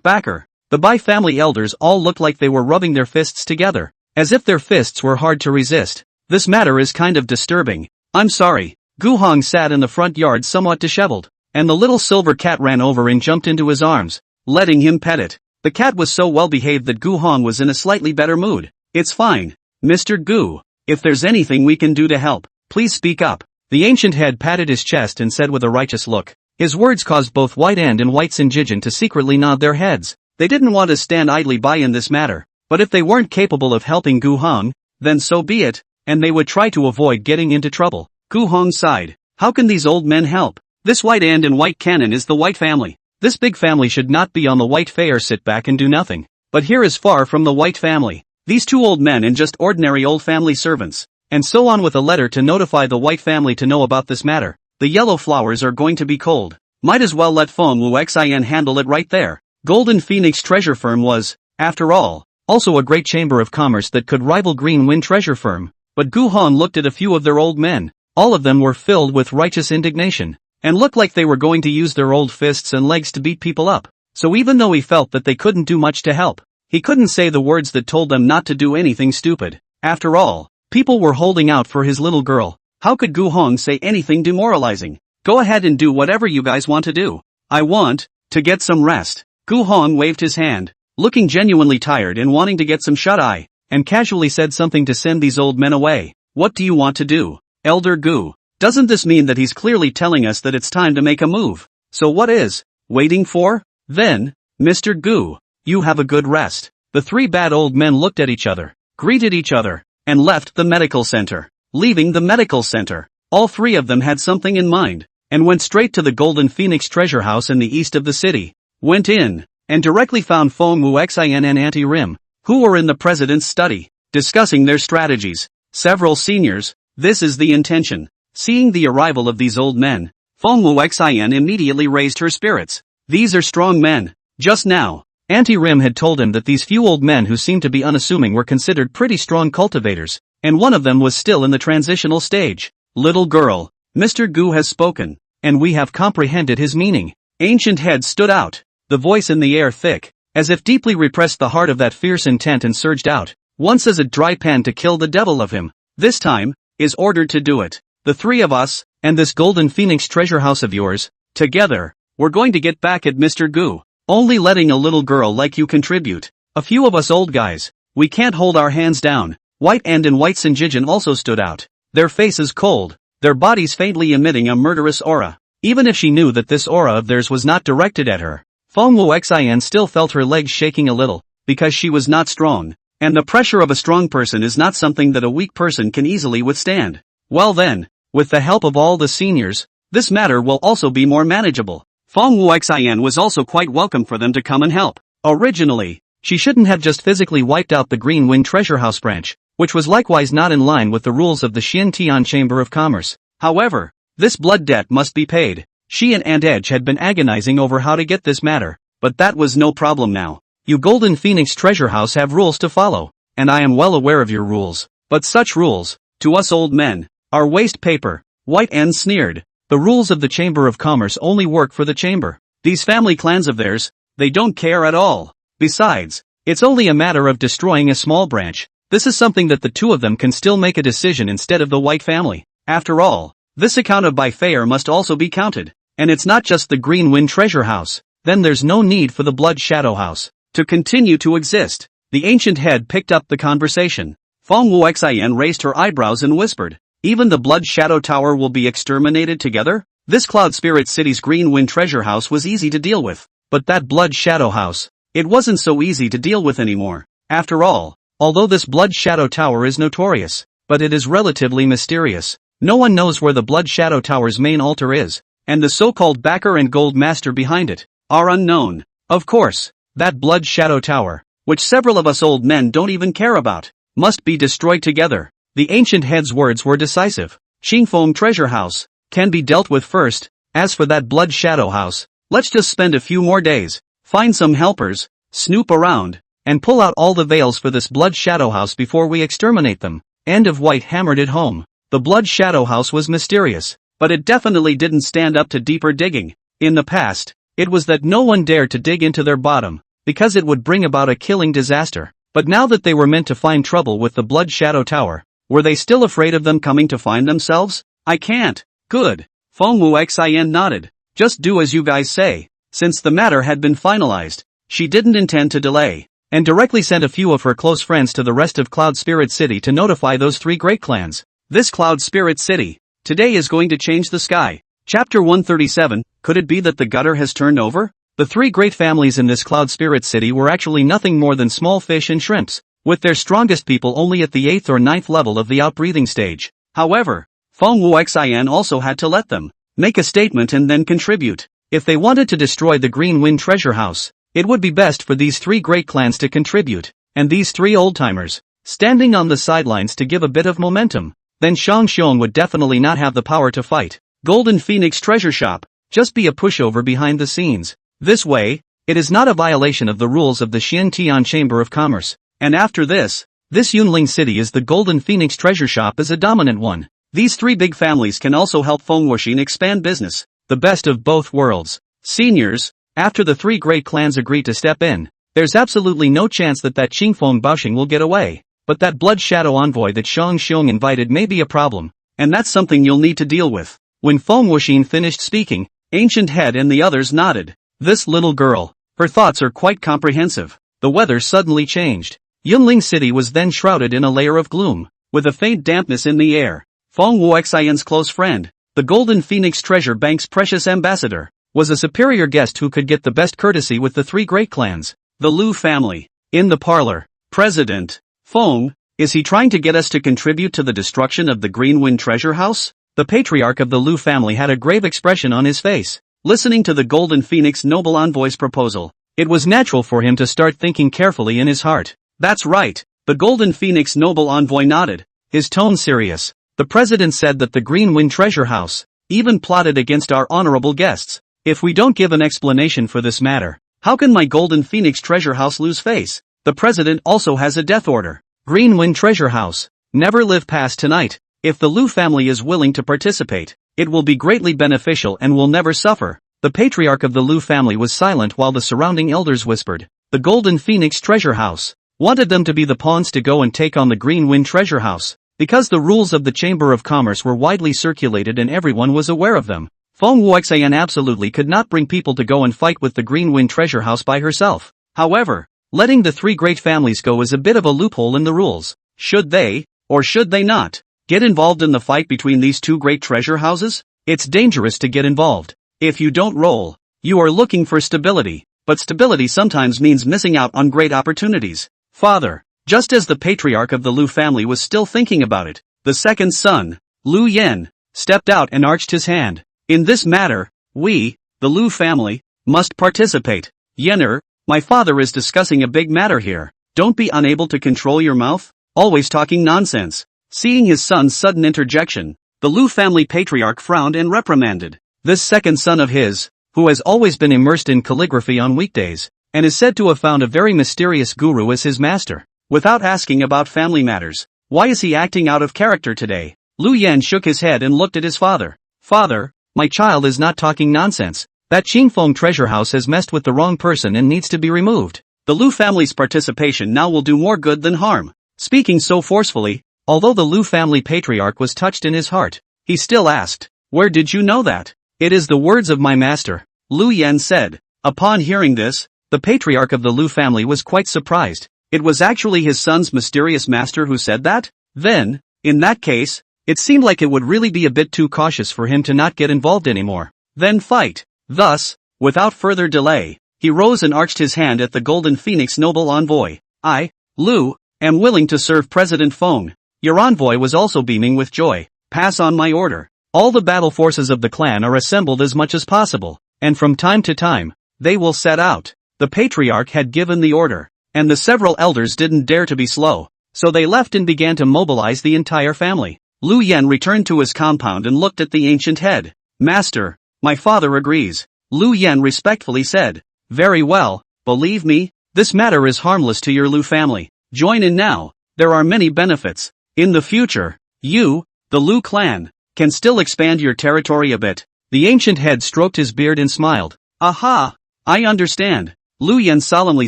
backer? The Bai family elders all looked like they were rubbing their fists together, as if their fists were hard to resist. This matter is kind of disturbing. I'm sorry. Gu Hong sat in the front yard somewhat disheveled, and the little silver cat ran over and jumped into his arms, letting him pet it. The cat was so well behaved that Gu Hong was in a slightly better mood. It's fine, Mr. Gu. If there's anything we can do to help, please speak up. The ancient head patted his chest and said with a righteous look. His words caused both White End and White Sinjijin to secretly nod their heads. They didn't want to stand idly by in this matter, but if they weren't capable of helping Gu Hong, then so be it, and they would try to avoid getting into trouble. Gu Hong sighed. How can these old men help? This White End and White Cannon is the White family. This big family should not be on the White Feier sit back and do nothing. But here is far from the White family. These two old men and just ordinary old family servants. And so on with a letter to notify the White family to know about this matter. The yellow flowers are going to be cold. Might as well let Feng Wuxian handle it right there. Golden Phoenix Treasure Firm was, after all, also a great chamber of commerce that could rival Green Wind Treasure Firm. But Gu Hong looked at a few of their old men. All of them were filled with righteous indignation, and looked like they were going to use their old fists and legs to beat people up. So even though he felt that they couldn't do much to help, he couldn't say the words that told them not to do anything stupid. After all, people were holding out for his little girl. How could Gu Hong say anything demoralizing? Go ahead and do whatever you guys want to do. I want to get some rest. Gu Hong waved his hand, looking genuinely tired and wanting to get some shut-eye, and casually said something to send these old men away. What do you want to do, Elder Gu? Doesn't this mean that he's clearly telling us that it's time to make a move? So what is waiting for? Then, Mr. Gu, you have a good rest. The three bad old men looked at each other, greeted each other, and left the medical center. Leaving the medical center, all three of them had something in mind, and went straight to the Golden Phoenix Treasure House in the east of the city. Went in, and directly found Feng Wuxian and Auntie Rim, who were in the president's study, discussing their strategies. Several seniors, this is the intention. Seeing the arrival of these old men, Feng Wuxian immediately raised her spirits. These are strong men. Just now, Auntie Rim had told him that these few old men who seemed to be unassuming were considered pretty strong cultivators, and one of them was still in the transitional stage. Little girl, Mr. Gu has spoken, and we have comprehended his meaning. Ancient Head stood out, the voice in the air thick, as if deeply repressed the heart of that fierce intent and surged out, once as a dry pan to kill the devil of him. This time, is ordered to do it. The three of us, and this Golden Phoenix treasure house of yours, together, we're going to get back at Mr. Gu. Only letting a little girl like you contribute. A few of us old guys, we can't hold our hands down. White and White Sinjijin also stood out. Their faces cold, their bodies faintly emitting a murderous aura. Even if she knew that this aura of theirs was not directed at her, Feng Wuxian still felt her legs shaking a little, because she was not strong, and the pressure of a strong person is not something that a weak person can easily withstand. Well then, with the help of all the seniors, this matter will also be more manageable. Feng Wuxian was also quite welcome for them to come and help. Originally, she shouldn't have just physically wiped out the Green Wind Treasure House branch, which was likewise not in line with the rules of the Xintian Chamber of Commerce. However, this blood debt must be paid. She and Aunt Edge had been agonizing over how to get this matter, but that was no problem now. You Golden Phoenix Treasure House have rules to follow, and I am well aware of your rules, but such rules, to us old men, are waste paper. White and sneered. The rules of the Chamber of Commerce only work for the chamber. These family clans of theirs, they don't care at all. Besides, it's only a matter of destroying a small branch. This is something that the two of them can still make a decision instead of the White family. After all, this account of by fair must also be counted. And it's not just the Green Wind Treasure House. Then there's no need for the Blood Shadow House to continue to exist. The Ancient Head picked up the conversation. Feng Wuxian raised her eyebrows and whispered, even the Blood Shadow Tower will be exterminated together? This Cloud Spirit City's Green Wind Treasure House was easy to deal with. But that Blood Shadow House, it wasn't so easy to deal with anymore. After all, although this Blood Shadow Tower is notorious, but it is relatively mysterious. No one knows where the Blood Shadow Tower's main altar is, and the so-called backer and gold master behind it are unknown. Of course, that Blood Shadow Tower, which several of us old men don't even care about, must be destroyed together. The Ancient Head's words were decisive. Qingfeng Treasure House can be dealt with first. As for that Blood Shadow House, let's just spend a few more days, find some helpers, snoop around, and pull out all the veils for this Blood Shadow House before we exterminate them. End of White hammered it home. The Blood Shadow House was mysterious, but it definitely didn't stand up to deeper digging. In the past, it was that no one dared to dig into their bottom, because it would bring about a killing disaster. But now that they were meant to find trouble with the Blood Shadow Tower, were they still afraid of them coming to find themselves? I can't. Good. Feng Wuxian nodded. Just do as you guys say. Since the matter had been finalized, she didn't intend to delay, and directly sent a few of her close friends to the rest of Cloud Spirit City to notify those three great clans. This Cloud Spirit City, today is going to change the sky. Chapter 137, could it be that the gutter has turned over? The three great families in this Cloud Spirit City were actually nothing more than small fish and shrimps, with their strongest people only at the 8th or 9th level of the outbreathing stage. However, Feng Wuxian also had to let them make a statement and then contribute. If they wanted to destroy the Green Wind Treasure House, it would be best for these three great clans to contribute, and these three old-timers, standing on the sidelines to give a bit of momentum. Then Shang Xiong would definitely not have the power to fight. Golden Phoenix Treasure Shop. just be a pushover behind the scenes. This way, it is not a violation of the rules of the Xiantian Chamber of Commerce. And after this Yunling City is the Golden Phoenix Treasure Shop is a dominant one. These three big families can also help Fengwuxin expand business. The best of both worlds. Seniors, after the three great clans agree to step in, there's absolutely no chance that Qingfeng Baoxing will get away. But that Blood Shadow envoy that Xiong Xiong invited may be a problem. And that's something you'll need to deal with. When Fengwuxin finished speaking, Ancient Head and the others nodded. This little girl, her thoughts are quite comprehensive. The weather suddenly changed. Yunling City was then shrouded in a layer of gloom, with a faint dampness in the air. Feng Wuxian's close friend, the Golden Phoenix Treasure Bank's precious ambassador, was a superior guest who could get the best courtesy with the three great clans. The Lu family. In the parlor. President. Feng, is he trying to get us to contribute to the destruction of the Greenwind Treasure House? The patriarch of the Lu family had a grave expression on his face. Listening to the Golden Phoenix noble envoy's proposal, it was natural for him to start thinking carefully in his heart. That's right, the Golden Phoenix noble envoy nodded, his tone serious. The president said that the Greenwind Treasure House even plotted against our honorable guests. If we don't give an explanation for this matter, how can my Golden Phoenix Treasure House lose face? The president also has a death order. Greenwind Treasure House. Never live past tonight. If the Lu family is willing to participate, it will be greatly beneficial and will never suffer. The patriarch of the Lu family was silent while the surrounding elders whispered. The Golden Phoenix Treasure House wanted them to be the pawns to go and take on the Greenwind Treasure House. Because the rules of the Chamber of Commerce were widely circulated and everyone was aware of them, Feng Wuxian absolutely could not bring people to go and fight with the Greenwind Treasure House by herself. However, letting the three great families go is a bit of a loophole in the rules. Should they, or should they not, get involved in the fight between these two great treasure houses? It's dangerous to get involved. If you don't roll, you are looking for stability, but stability sometimes means missing out on great opportunities. Father. Just as the patriarch of the Lu family was still thinking about it, the second son, Lu Yen, stepped out and arched his hand. In this matter, we, the Lu family, must participate. Yenner, my father is discussing a big matter here. Don't be unable to control your mouth, always talking nonsense. Seeing his son's sudden interjection, the Lu family patriarch frowned and reprimanded. This second son of his, who has always been immersed in calligraphy on weekdays, and is said to have found a very mysterious guru as his master. Without asking about family matters, why is he acting out of character today? Lu Yan shook his head and looked at his father. Father, my child is not talking nonsense. That Qingfeng treasure house has messed with the wrong person and needs to be removed. The Lu family's participation now will do more good than harm. Speaking so forcefully, although the Lu family patriarch was touched in his heart, he still asked, "Where did you know that?" "It is the words of my master," Lu Yan said. Upon hearing this, the patriarch of the Lu family was quite surprised. It was actually his son's mysterious master who said that? Then, in that case, it seemed like it would really be a bit too cautious for him to not get involved anymore. Then fight. Thus, without further delay, he rose and arched his hand at the Golden Phoenix noble envoy. I, Lu, am willing to serve President Feng. Your envoy was also beaming with joy. Pass on my order. All the battle forces of the clan are assembled as much as possible, and from time to time, they will set out. The patriarch had given the order, and the several elders didn't dare to be slow, so they left and began to mobilize the entire family. Lu Yan returned to his compound and looked at the ancient head. Master, my father agrees. Lu Yan respectfully said. Very well, believe me, this matter is harmless to your Lu family. Join in now, there are many benefits. In the future, you, the Lu clan, can still expand your territory a bit. The ancient head stroked his beard and smiled. Aha! I understand, Lu Yan solemnly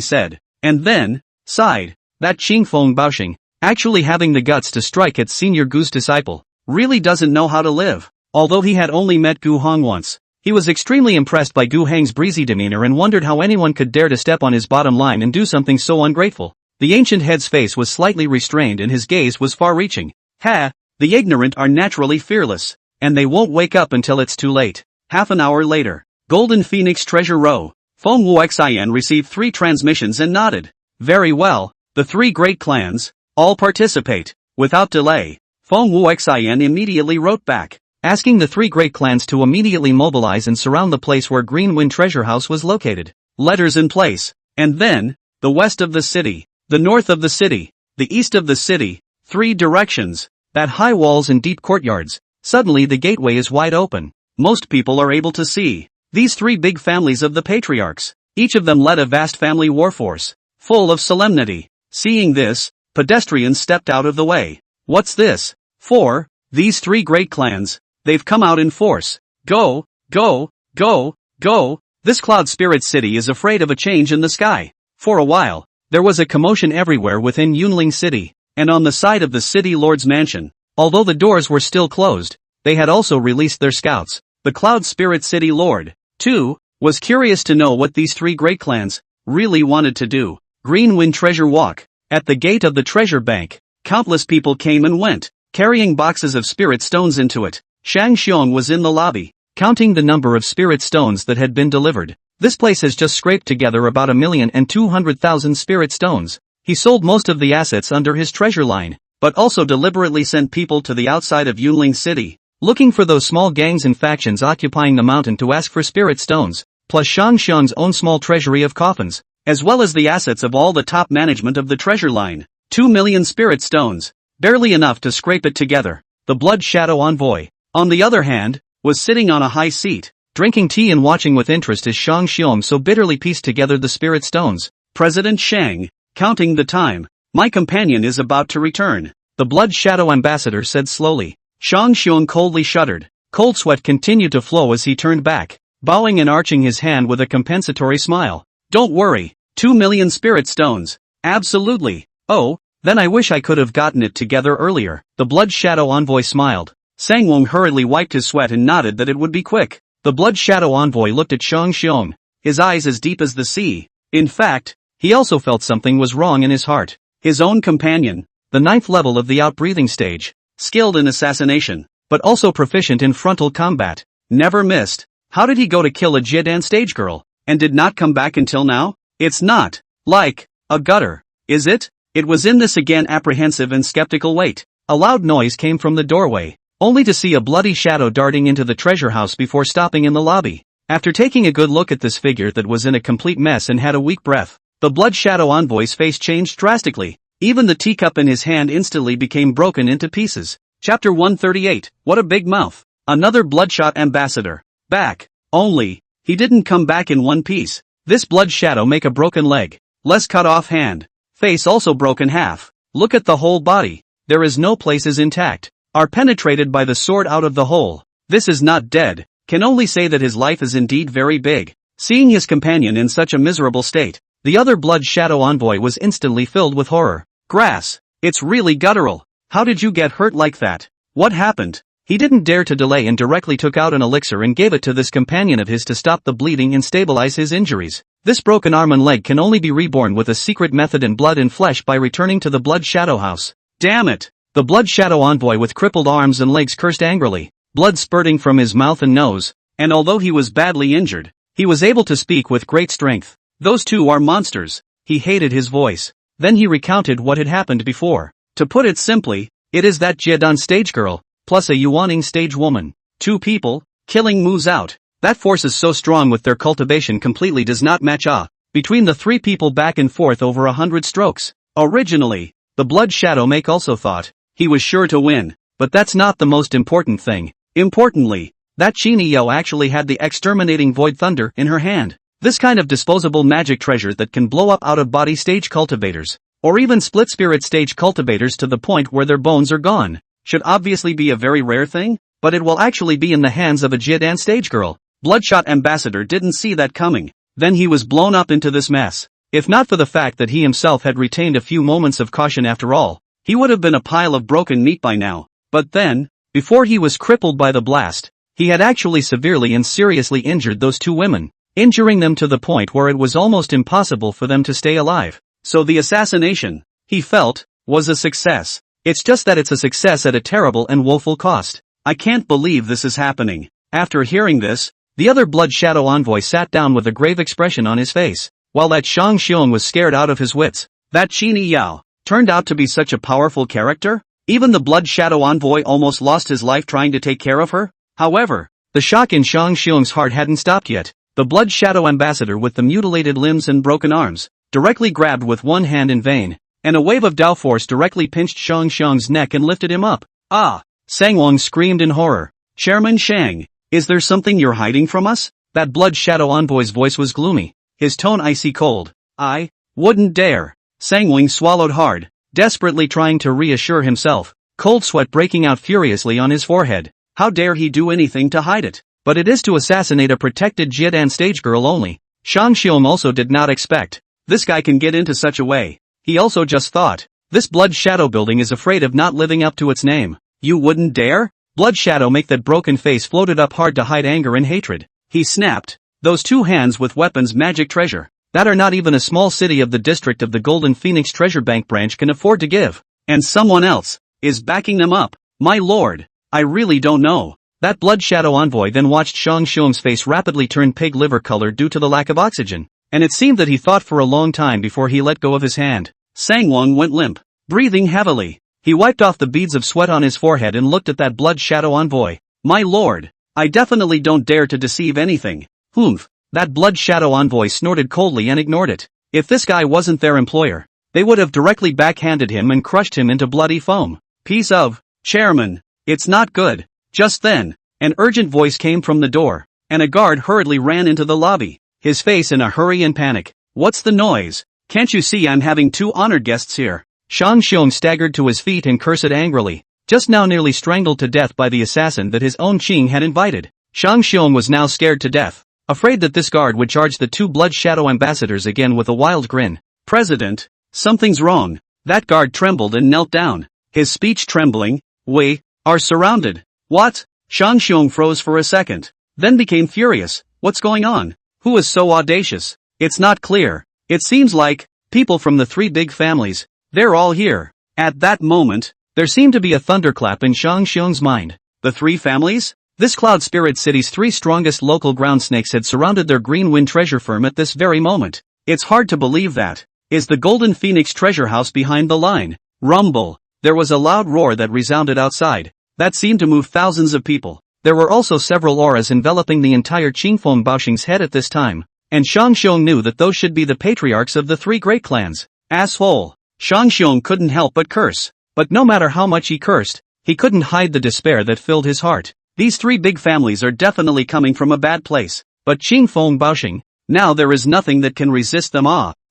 said. And then, sighed, that Qingfeng Baoxing, actually having the guts to strike at Senior Gu's disciple, really doesn't know how to live. Although he had only met Gu Hong once, he was extremely impressed by Gu Heng's breezy demeanor and wondered how anyone could dare to step on his bottom line and do something so ungrateful. The ancient head's face was slightly restrained and his gaze was far-reaching. Ha! The ignorant are naturally fearless, and they won't wake up until it's too late. Half an hour later, Golden Phoenix Treasure Row. Feng Wuxian received 3 transmissions and nodded. Very well, the 3 great clans, all participate. Without delay, Feng Wuxian immediately wrote back, asking the 3 great clans to immediately mobilize and surround the place where Greenwind Treasure House was located. Letters in place. And then, the west of the city, the north of the city, the east of the city, 3 directions, that high walls and deep courtyards. Suddenly the gateway is wide open. Most people are able to see. These three big families of the patriarchs, each of them led a vast family warforce, full of solemnity. Seeing this, pedestrians stepped out of the way. What's this? For, these three great clans, they've come out in force. Go, go, go, go. This cloud spirit city is afraid of a change in the sky. For a while, there was a commotion everywhere within Yunling City, and on the side of the city lord's mansion. Although the doors were still closed, they had also released their scouts. The cloud spirit city lord, too, was curious to know what these three great clans really wanted to do. Green Wind Treasure Walk. At the gate of the treasure bank, countless people came and went, carrying boxes of spirit stones into it. Shang Xiong was in the lobby, counting the number of spirit stones that had been delivered. This place has just scraped together about 1,200,000 spirit stones. He sold most of the assets under his treasure line, but also deliberately sent people to the outside of Yunling City, looking for those small gangs and factions occupying the mountain to ask for spirit stones, plus Shang Xiong's own small treasury of coffins, as well as the assets of all the top management of the treasure line. 2 million spirit stones, barely enough to scrape it together. The Blood Shadow Envoy, on the other hand, was sitting on a high seat, drinking tea and watching with interest as Shang Xiong so bitterly pieced together the spirit stones. President Shang, counting the time. My companion is about to return, the Blood Shadow Ambassador said slowly. Shang Xiong coldly shuddered. Cold sweat continued to flow as he turned back, bowing and arching his hand with a compensatory smile. Don't worry, 2 million spirit stones. Absolutely. Oh, then I wish I could have gotten it together earlier. The Blood Shadow Envoy smiled. Sangwon hurriedly wiped his sweat and nodded that it would be quick. The Blood Shadow Envoy looked at Shang Xiong, his eyes as deep as the sea. In fact, he also felt something was wrong in his heart. His own companion, the 9th level of the outbreathing stage, skilled in assassination, but also proficient in frontal combat, never missed. How did he go to kill a Jidan stage girl, and did not come back until now? It's not like a gutter, is it? It was in this again apprehensive and skeptical wait. A loud noise came from the doorway, only to see a bloody shadow darting into the treasure house before stopping in the lobby. After taking a good look at this figure that was in a complete mess and had a weak breath, the Blood Shadow Envoy's face changed drastically. Even the teacup in his hand instantly became broken into pieces. Chapter 138, What a Big Mouth. Another Bloodshot Ambassador. Back. Only, he didn't come back in one piece. This Blood Shadow make a broken leg. Less cut off hand. Face also broken half. Look at the whole body. There is no places intact. Are penetrated by the sword out of the hole. This is not dead. Can only say that his life is indeed very big. Seeing his companion in such a miserable state, the other Blood Shadow Envoy was instantly filled with horror. Grass. It's really guttural. How did you get hurt like that? What happened? He didn't dare to delay and directly took out an elixir and gave it to this companion of his to stop the bleeding and stabilize his injuries. This broken arm and leg can only be reborn with a secret method in blood and flesh by returning to the Blood Shadow House. Damn it! The Blood Shadow Envoy with crippled arms and legs cursed angrily, blood spurting from his mouth and nose, and although he was badly injured, he was able to speak with great strength. Those two are monsters. He hated his voice. Then he recounted what had happened before. To put it simply, it is that Jiedan stage girl, plus a Yuaning stage woman. 2 people, killing moves out. That force is so strong with their cultivation completely does not match between the 3 people back and forth over 100 strokes. Originally, the Blood Shadow Make also thought he was sure to win, but that's not the most important thing. Importantly, that Chini Yo actually had the exterminating Void Thunder in her hand. This kind of disposable magic treasure that can blow up out-of-body stage cultivators, or even split spirit stage cultivators to the point where their bones are gone, should obviously be a very rare thing, but it will actually be in the hands of a Jidan stage girl. Bloodshot Ambassador didn't see that coming. Then he was blown up into this mess. If not for the fact that he himself had retained a few moments of caution after all, he would have been a pile of broken meat by now. But then, before he was crippled by the blast, he had actually severely and seriously injured those 2 women, injuring them to the point where it was almost impossible for them to stay alive. So the assassination, he felt, was a success. It's just that it's a success at a terrible and woeful cost. I can't believe this is happening. After hearing this, the other Blood Shadow Envoy sat down with a grave expression on his face, while that Shang Xiong was scared out of his wits. That Qini Yao turned out to be such a powerful character? Even the Blood Shadow Envoy almost lost his life trying to take care of her? However, the shock in Shang Xiong's heart hadn't stopped yet. The Blood Shadow Ambassador with the mutilated limbs and broken arms, directly grabbed with one hand in vain, and a wave of Dao force directly pinched Shang Xiong's neck and lifted him up. Ah! Sangwon screamed in horror. Chairman Shang, is there something you're hiding from us? That Blood Shadow Envoy's voice was gloomy, his tone icy cold. I wouldn't dare. Sangwing swallowed hard, desperately trying to reassure himself, cold sweat breaking out furiously on his forehead. How dare he do anything to hide it? But it is to assassinate a protected Jiedan stage girl only. Shang Xiong also did not expect. This guy can get into such a way. He also just thought, this Blood Shadow building is afraid of not living up to its name. You wouldn't dare? Blood Shadow make that broken face floated up hard to hide anger and hatred. He snapped. Those two hands with weapons magic treasure. That are not even a small city of the district of the Golden Phoenix Treasure Bank branch can afford to give. And someone else is backing them up. My lord, I really don't know. That Blood Shadow Envoy then watched Shang Xiong's face rapidly turn pig liver color due to the lack of oxygen, and it seemed that he thought for a long time before he let go of his hand. Sangwon went limp, breathing heavily. He wiped off the beads of sweat on his forehead and looked at that Blood Shadow Envoy. My lord, I definitely don't dare to deceive anything. Humph. That Blood Shadow Envoy snorted coldly and ignored it. If this guy wasn't their employer, they would have directly backhanded him and crushed him into bloody foam. Piece of, chairman, it's not good. Just then, an urgent voice came from the door, and a guard hurriedly ran into the lobby, his face in a hurry and panic. What's the noise? Can't you see I'm having two honored guests here? Shang Xiong staggered to his feet and cursed angrily, just now nearly strangled to death by the assassin that his own Qing had invited. Shang Xiong was now scared to death, afraid that this guard would charge the two Blood Shadow ambassadors again with a wild grin. President, something's wrong. That guard trembled and knelt down, his speech trembling. We are surrounded. What? Shang Xiong froze for a second, then became furious. What's going on? Who is so audacious? It's not clear. It seems like people from the three big families. They're all here. At that moment, there seemed to be a thunderclap in Shang Xiong's mind. The three families? This Cloud Spirit City's three strongest local ground snakes had surrounded their Green Wind treasure firm at this very moment. It's hard to believe that. Is the Golden Phoenix treasure house behind the line? Rumble. There was a loud roar that resounded outside. That seemed to move thousands of people. There were also several auras enveloping the entire Qingfeng Baoxing's head at this time, and Shang Xiong knew that those should be the patriarchs of the three great clans. Asshole. Shang Xiong couldn't help but curse. But no matter how much he cursed, he couldn't hide the despair that filled his heart. These three big families are definitely coming from a bad place, but Qingfeng Baoxing, now there is nothing that can resist them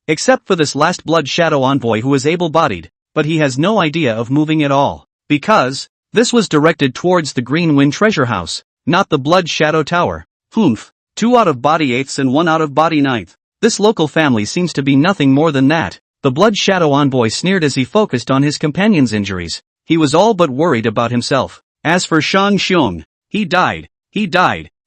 except for this last Blood Shadow Envoy who is able-bodied, but he has no idea of moving at all, because this was directed towards the Green Wind treasure house, not the Blood Shadow Tower. Humph. 2 out-of-body eighths and 1 out-of-body ninth. This local family seems to be nothing more than that. The Blood Shadow Envoy sneered as he focused on his companion's injuries. He was all but worried about himself. As for Shang Xiong, he died.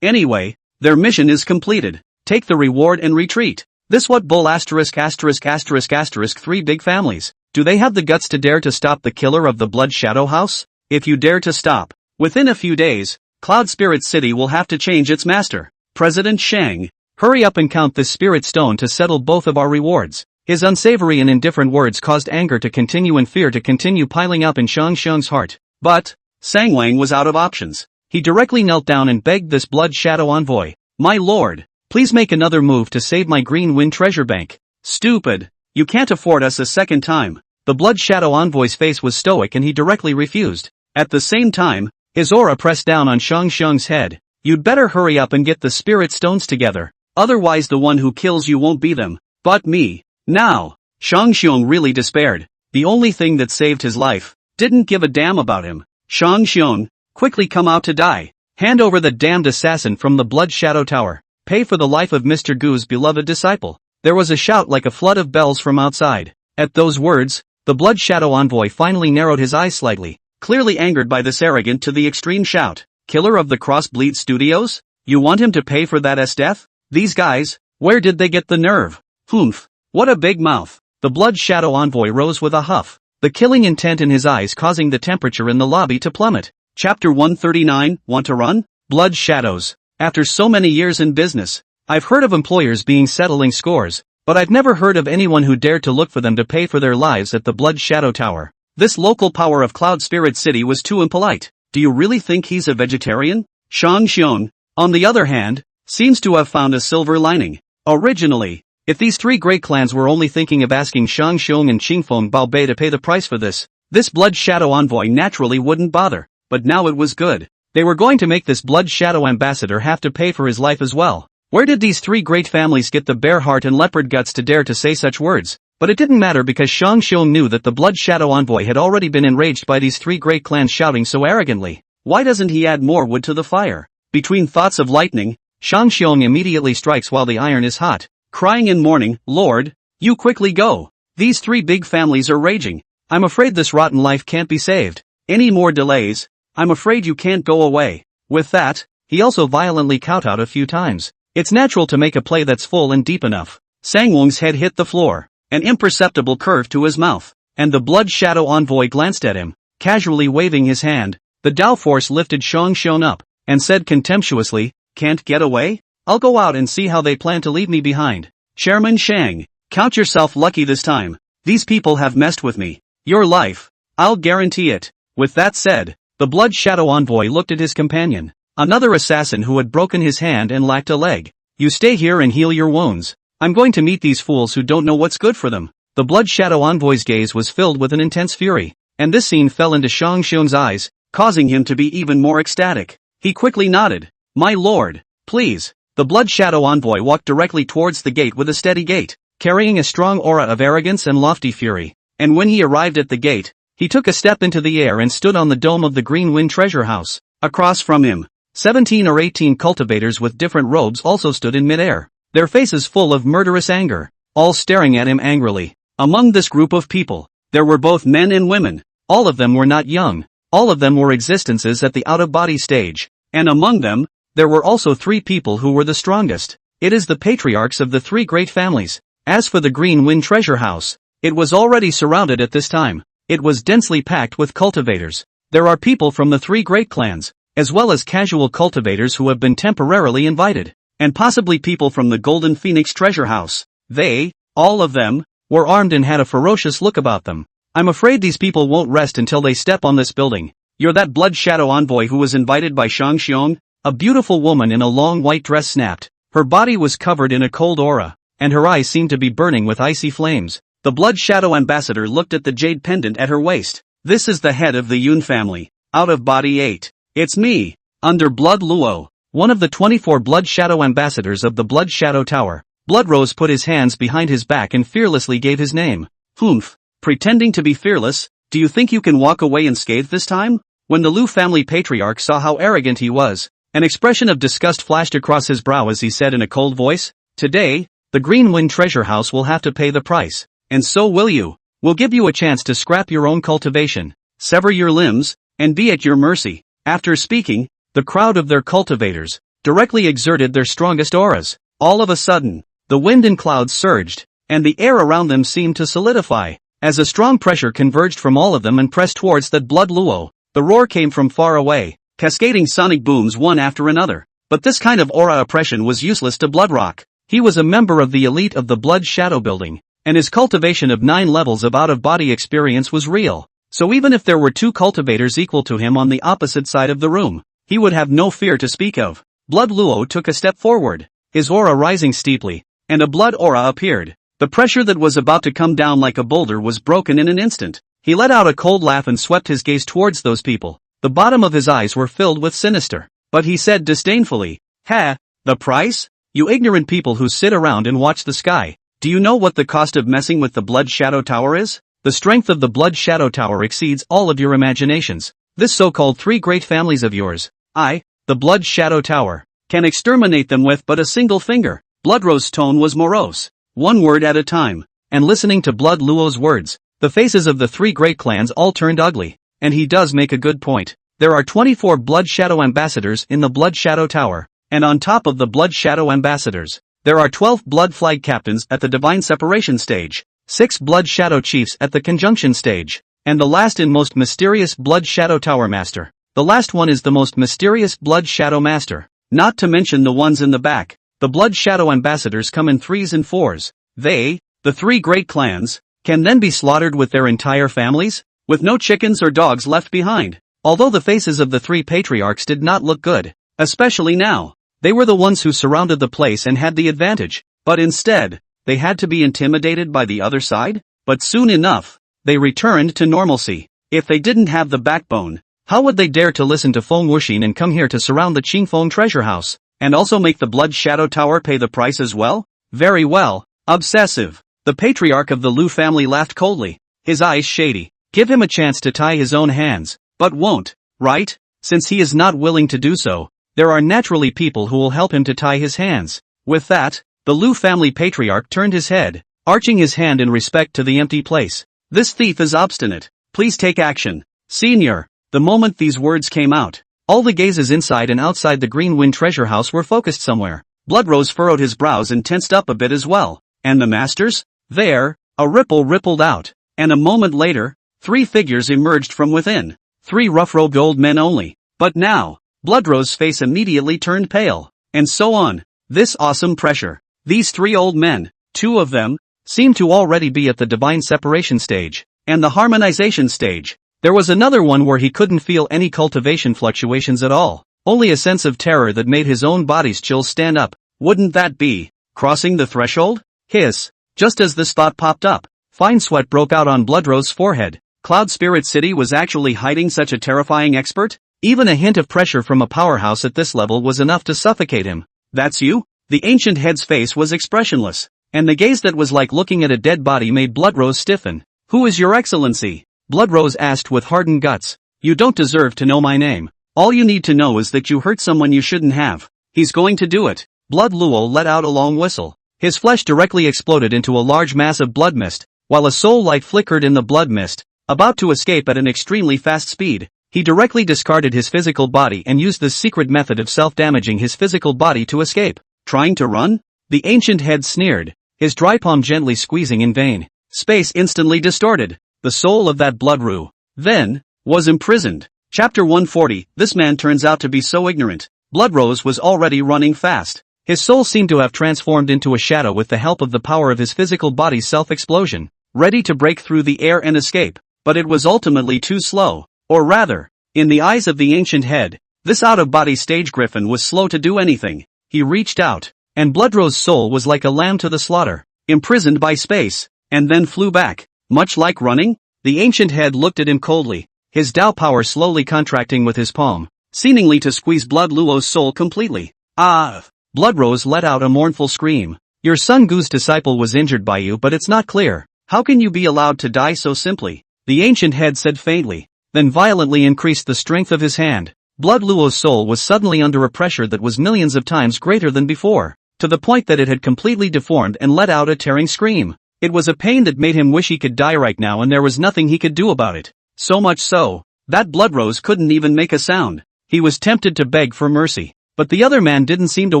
Anyway, their mission is completed. Take the reward and retreat. This what bull asterisk 3 big families. Do they have the guts to dare to stop the killer of the Blood Shadow House? If you dare to stop, within a few days, Cloud Spirit City will have to change its master. President Shang, hurry up and count this spirit stone to settle both of our rewards. His unsavory and indifferent words caused anger to continue and fear to continue piling up in Shang Xiong's heart. But Sangwang was out of options. He directly knelt down and begged this Blood Shadow Envoy, my lord, please make another move to save my Green Wind treasure bank. Stupid. You can't afford us a second time. The Blood Shadow Envoy's face was stoic and he directly refused. At the same time, his aura pressed down on Shang Xiong's head. You'd better hurry up and get the spirit stones together. Otherwise the one who kills you won't be them, but me. Now, Shang Xiong really despaired. The only thing that saved his life didn't give a damn about him. Shang Xiong, quickly come out to die. Hand over the damned assassin from the Blood Shadow Tower. Pay for the life of Mr. Gu's beloved disciple. There was a shout like a flood of bells from outside. At those words, the Blood Shadow Envoy finally narrowed his eyes slightly, clearly angered by this arrogant to the extreme shout. Killer of the Crossbleed Studios? You want him to pay for that death? These guys, where did they get the nerve? Humph. What a big mouth. The Blood Shadow Envoy rose with a huff, the killing intent in his eyes causing the temperature in the lobby to plummet. Chapter 139, Want to run? Blood Shadows. After so many years in business, I've heard of employers being settling scores, but I've never heard of anyone who dared to look for them to pay for their lives at the Blood Shadow Tower. This local power of Cloud Spirit City was too impolite. Do you really think he's a vegetarian? Shang Xiong, on the other hand, seems to have found a silver lining. Originally, if these three great clans were only thinking of asking Shang Xiong and Qingfeng Baobei to pay the price for this Blood Shadow Envoy naturally wouldn't bother. But now it was good. They were going to make this Blood Shadow ambassador have to pay for his life as well. Where did these three great families get the bear heart and leopard guts to dare to say such words? But it didn't matter because Shang Xiong knew that the Blood Shadow Envoy had already been enraged by these three great clans shouting so arrogantly. Why doesn't he add more wood to the fire? Between thoughts of lightning, Shang Xiong immediately strikes while the iron is hot, crying in mourning, "Lord, you quickly go. These three big families are raging. I'm afraid this rotten life can't be saved. Any more delays, I'm afraid you can't go away." With that, he also violently kowtowed a few times. It's natural to make a play that's full and deep enough. Sangwong's head hit the floor, an imperceptible curve to his mouth, and the Blood Shadow Envoy glanced at him, casually waving his hand. The Dao Force lifted Shang Xiong up, and said contemptuously, "Can't get away? I'll go out and see how they plan to leave me behind." Chairman Shang, count yourself lucky this time. These people have messed with me. Your life, I'll guarantee it. With that said, the Blood Shadow Envoy looked at his companion, another assassin who had broken his hand and lacked a leg. "You stay here and heal your wounds. I'm going to meet these fools who don't know what's good for them." The Blood Shadow Envoy's gaze was filled with an intense fury, and this scene fell into Shang Xiong's eyes, causing him to be even more ecstatic. He quickly nodded. "My lord, please." The Blood Shadow Envoy walked directly towards the gate with a steady gait, carrying a strong aura of arrogance and lofty fury, and when he arrived at the gate, he took a step into the air and stood on the dome of the Green Wind Treasure House. Across from him, 17 or 18 cultivators with different robes also stood in midair, their faces full of murderous anger, all staring at him angrily. Among this group of people, there were both men and women. All of them were not young, all of them were existences at the out-of-body stage, and among them, there were also three people who were the strongest. It is the patriarchs of the three great families. As for the Green Wind Treasure House, it was already surrounded at this time. It was densely packed with cultivators. There are people from the three great clans, as well as casual cultivators who have been temporarily invited, and possibly people from the Golden Phoenix Treasure House. They, all of them, were armed and had a ferocious look about them. I'm afraid these people won't rest until they step on this building. You're that Blood Shadow Envoy who was invited by Shang Xiong? A beautiful woman in a long white dress snapped. Her body was covered in a cold aura, and her eyes seemed to be burning with icy flames. The Blood Shadow Ambassador looked at the jade pendant at her waist. "This is the head of the Yun family. Out of body 8. It's me, Under Blood Luo, one of the 24 Blood Shadow Ambassadors of the Blood Shadow Tower." Bloodrose put his hands behind his back and fearlessly gave his name. "Humph, pretending to be fearless, do you think you can walk away unscathed this time?" When the Lu family patriarch saw how arrogant he was, an expression of disgust flashed across his brow as he said in a cold voice, "Today, the Green Wind Treasure House will have to pay the price, and so will you. We'll give you a chance to scrap your own cultivation, sever your limbs, and be at your mercy." After speaking, the crowd of their cultivators directly exerted their strongest auras. All of a sudden, the wind and clouds surged, and the air around them seemed to solidify, as a strong pressure converged from all of them and pressed towards that Blood Luo. The roar came from far away, cascading sonic booms one after another. But this kind of aura oppression was useless to Bloodrock. He was a member of the elite of the Blood Shadow Building, and his cultivation of 9 levels of out-of-body experience was real. So even if there were 2 cultivators equal to him on the opposite side of the room, he would have no fear to speak of. Blood Luo took a step forward, his aura rising steeply, and a blood aura appeared. The pressure that was about to come down like a boulder was broken in an instant. He let out a cold laugh and swept his gaze towards those people. The bottom of his eyes were filled with sinister. But he said disdainfully, "Ha, the price? You ignorant people who sit around and watch the sky. Do you know what the cost of messing with the Blood Shadow Tower is? The strength of the Blood Shadow Tower exceeds all of your imaginations. This so-called 3 great families of yours, I, the Blood Shadow Tower, can exterminate them with but a single finger." Bloodrose's tone was morose. "One word at a time." And listening to Blood Luo's words, the faces of the 3 great clans all turned ugly. And he does make a good point. There are 24 Blood Shadow Ambassadors in the Blood Shadow Tower, and on top of the Blood Shadow Ambassadors, there are 12 Blood Flag Captains at the Divine Separation stage, 6 Blood Shadow Chiefs at the Conjunction stage, and the last and most mysterious Blood Shadow Tower Master. The last one is the most mysterious Blood Shadow Master. Not to mention the ones in the back. The Blood Shadow Ambassadors come in 3s and 4s. They, the 3 great clans, can then be slaughtered with their entire families, with no chickens or dogs left behind. Although the faces of the 3 patriarchs did not look good, especially now. They were the ones who surrounded the place and had the advantage, but instead, they had to be intimidated by the other side. But soon enough, they returned to normalcy. If they didn't have the backbone, how would they dare to listen to Feng Wuxin and come here to surround the Qingfeng treasure house? And also make the Blood Shadow Tower pay the price as well? Very well. Obsessive. The patriarch of the Lu family laughed coldly, his eyes shady. Give him a chance to tie his own hands, but won't, right? Since he is not willing to do so, there are naturally people who will help him to tie his hands. With that, the Lu family patriarch turned his head, arching his hand in respect to the empty place. This thief is obstinate. Please take action. Senior. The moment these words came out, all the gazes inside and outside the Green Wind treasure house were focused somewhere. Bloodrose furrowed his brows and tensed up a bit as well. And the masters? There, a ripple rippled out, and a moment later, 3 figures emerged from within. 3 rough-robed old men only. But now, Bloodrose's face immediately turned pale. And so on. This awesome pressure. These 3 old men, 2 of them, seemed to already be at the divine separation stage, and the harmonization stage. There was another one where he couldn't feel any cultivation fluctuations at all, only a sense of terror that made his own body's chills stand up. Wouldn't that be crossing the threshold? Hiss. Just as this thought popped up, fine sweat broke out on Bloodrose's forehead. Cloud Spirit City was actually hiding such a terrifying expert? Even a hint of pressure from a powerhouse at this level was enough to suffocate him. That's you? The ancient head's face was expressionless, and the gaze that was like looking at a dead body made Bloodrose stiffen. Who is your excellency? Bloodrose asked with hardened guts. You don't deserve to know my name. All you need to know is that you hurt someone you shouldn't have. He's going to do it. Blood Luo let out a long whistle. His flesh directly exploded into a large mass of blood mist, while a soul light flickered in the blood mist, about to escape at an extremely fast speed. He directly discarded his physical body and used this secret method of self-damaging his physical body to escape. Trying to run? The ancient head sneered, his dry palm gently squeezing in vain. Space instantly distorted. The soul of that bloodroo, then, was imprisoned. Chapter 140, This man turns out to be so ignorant. Bloodrose was already running fast. His soul seemed to have transformed into a shadow with the help of the power of his physical body's self-explosion, ready to break through the air and escape. But it was ultimately too slow. Or rather, in the eyes of the ancient head, this out-of-body stage griffin was slow to do anything. He reached out, and Bloodrose's soul was like a lamb to the slaughter, imprisoned by space, and then flew back. Much like running, the ancient head looked at him coldly, his Dao power slowly contracting with his palm, seemingly to squeeze Blood Luo's soul completely. Ah! Bloodrose let out a mournful scream. Your son Gu's disciple was injured by you, but it's not clear. How can you be allowed to die so simply? The ancient head said faintly, then violently increased the strength of his hand. Blood Luo's soul was suddenly under a pressure that was millions of times greater than before, to the point that it had completely deformed and let out a tearing scream. It was a pain that made him wish he could die right now, and there was nothing he could do about it. So much so, that Bloodrose couldn't even make a sound. He was tempted to beg for mercy, but the other man didn't seem to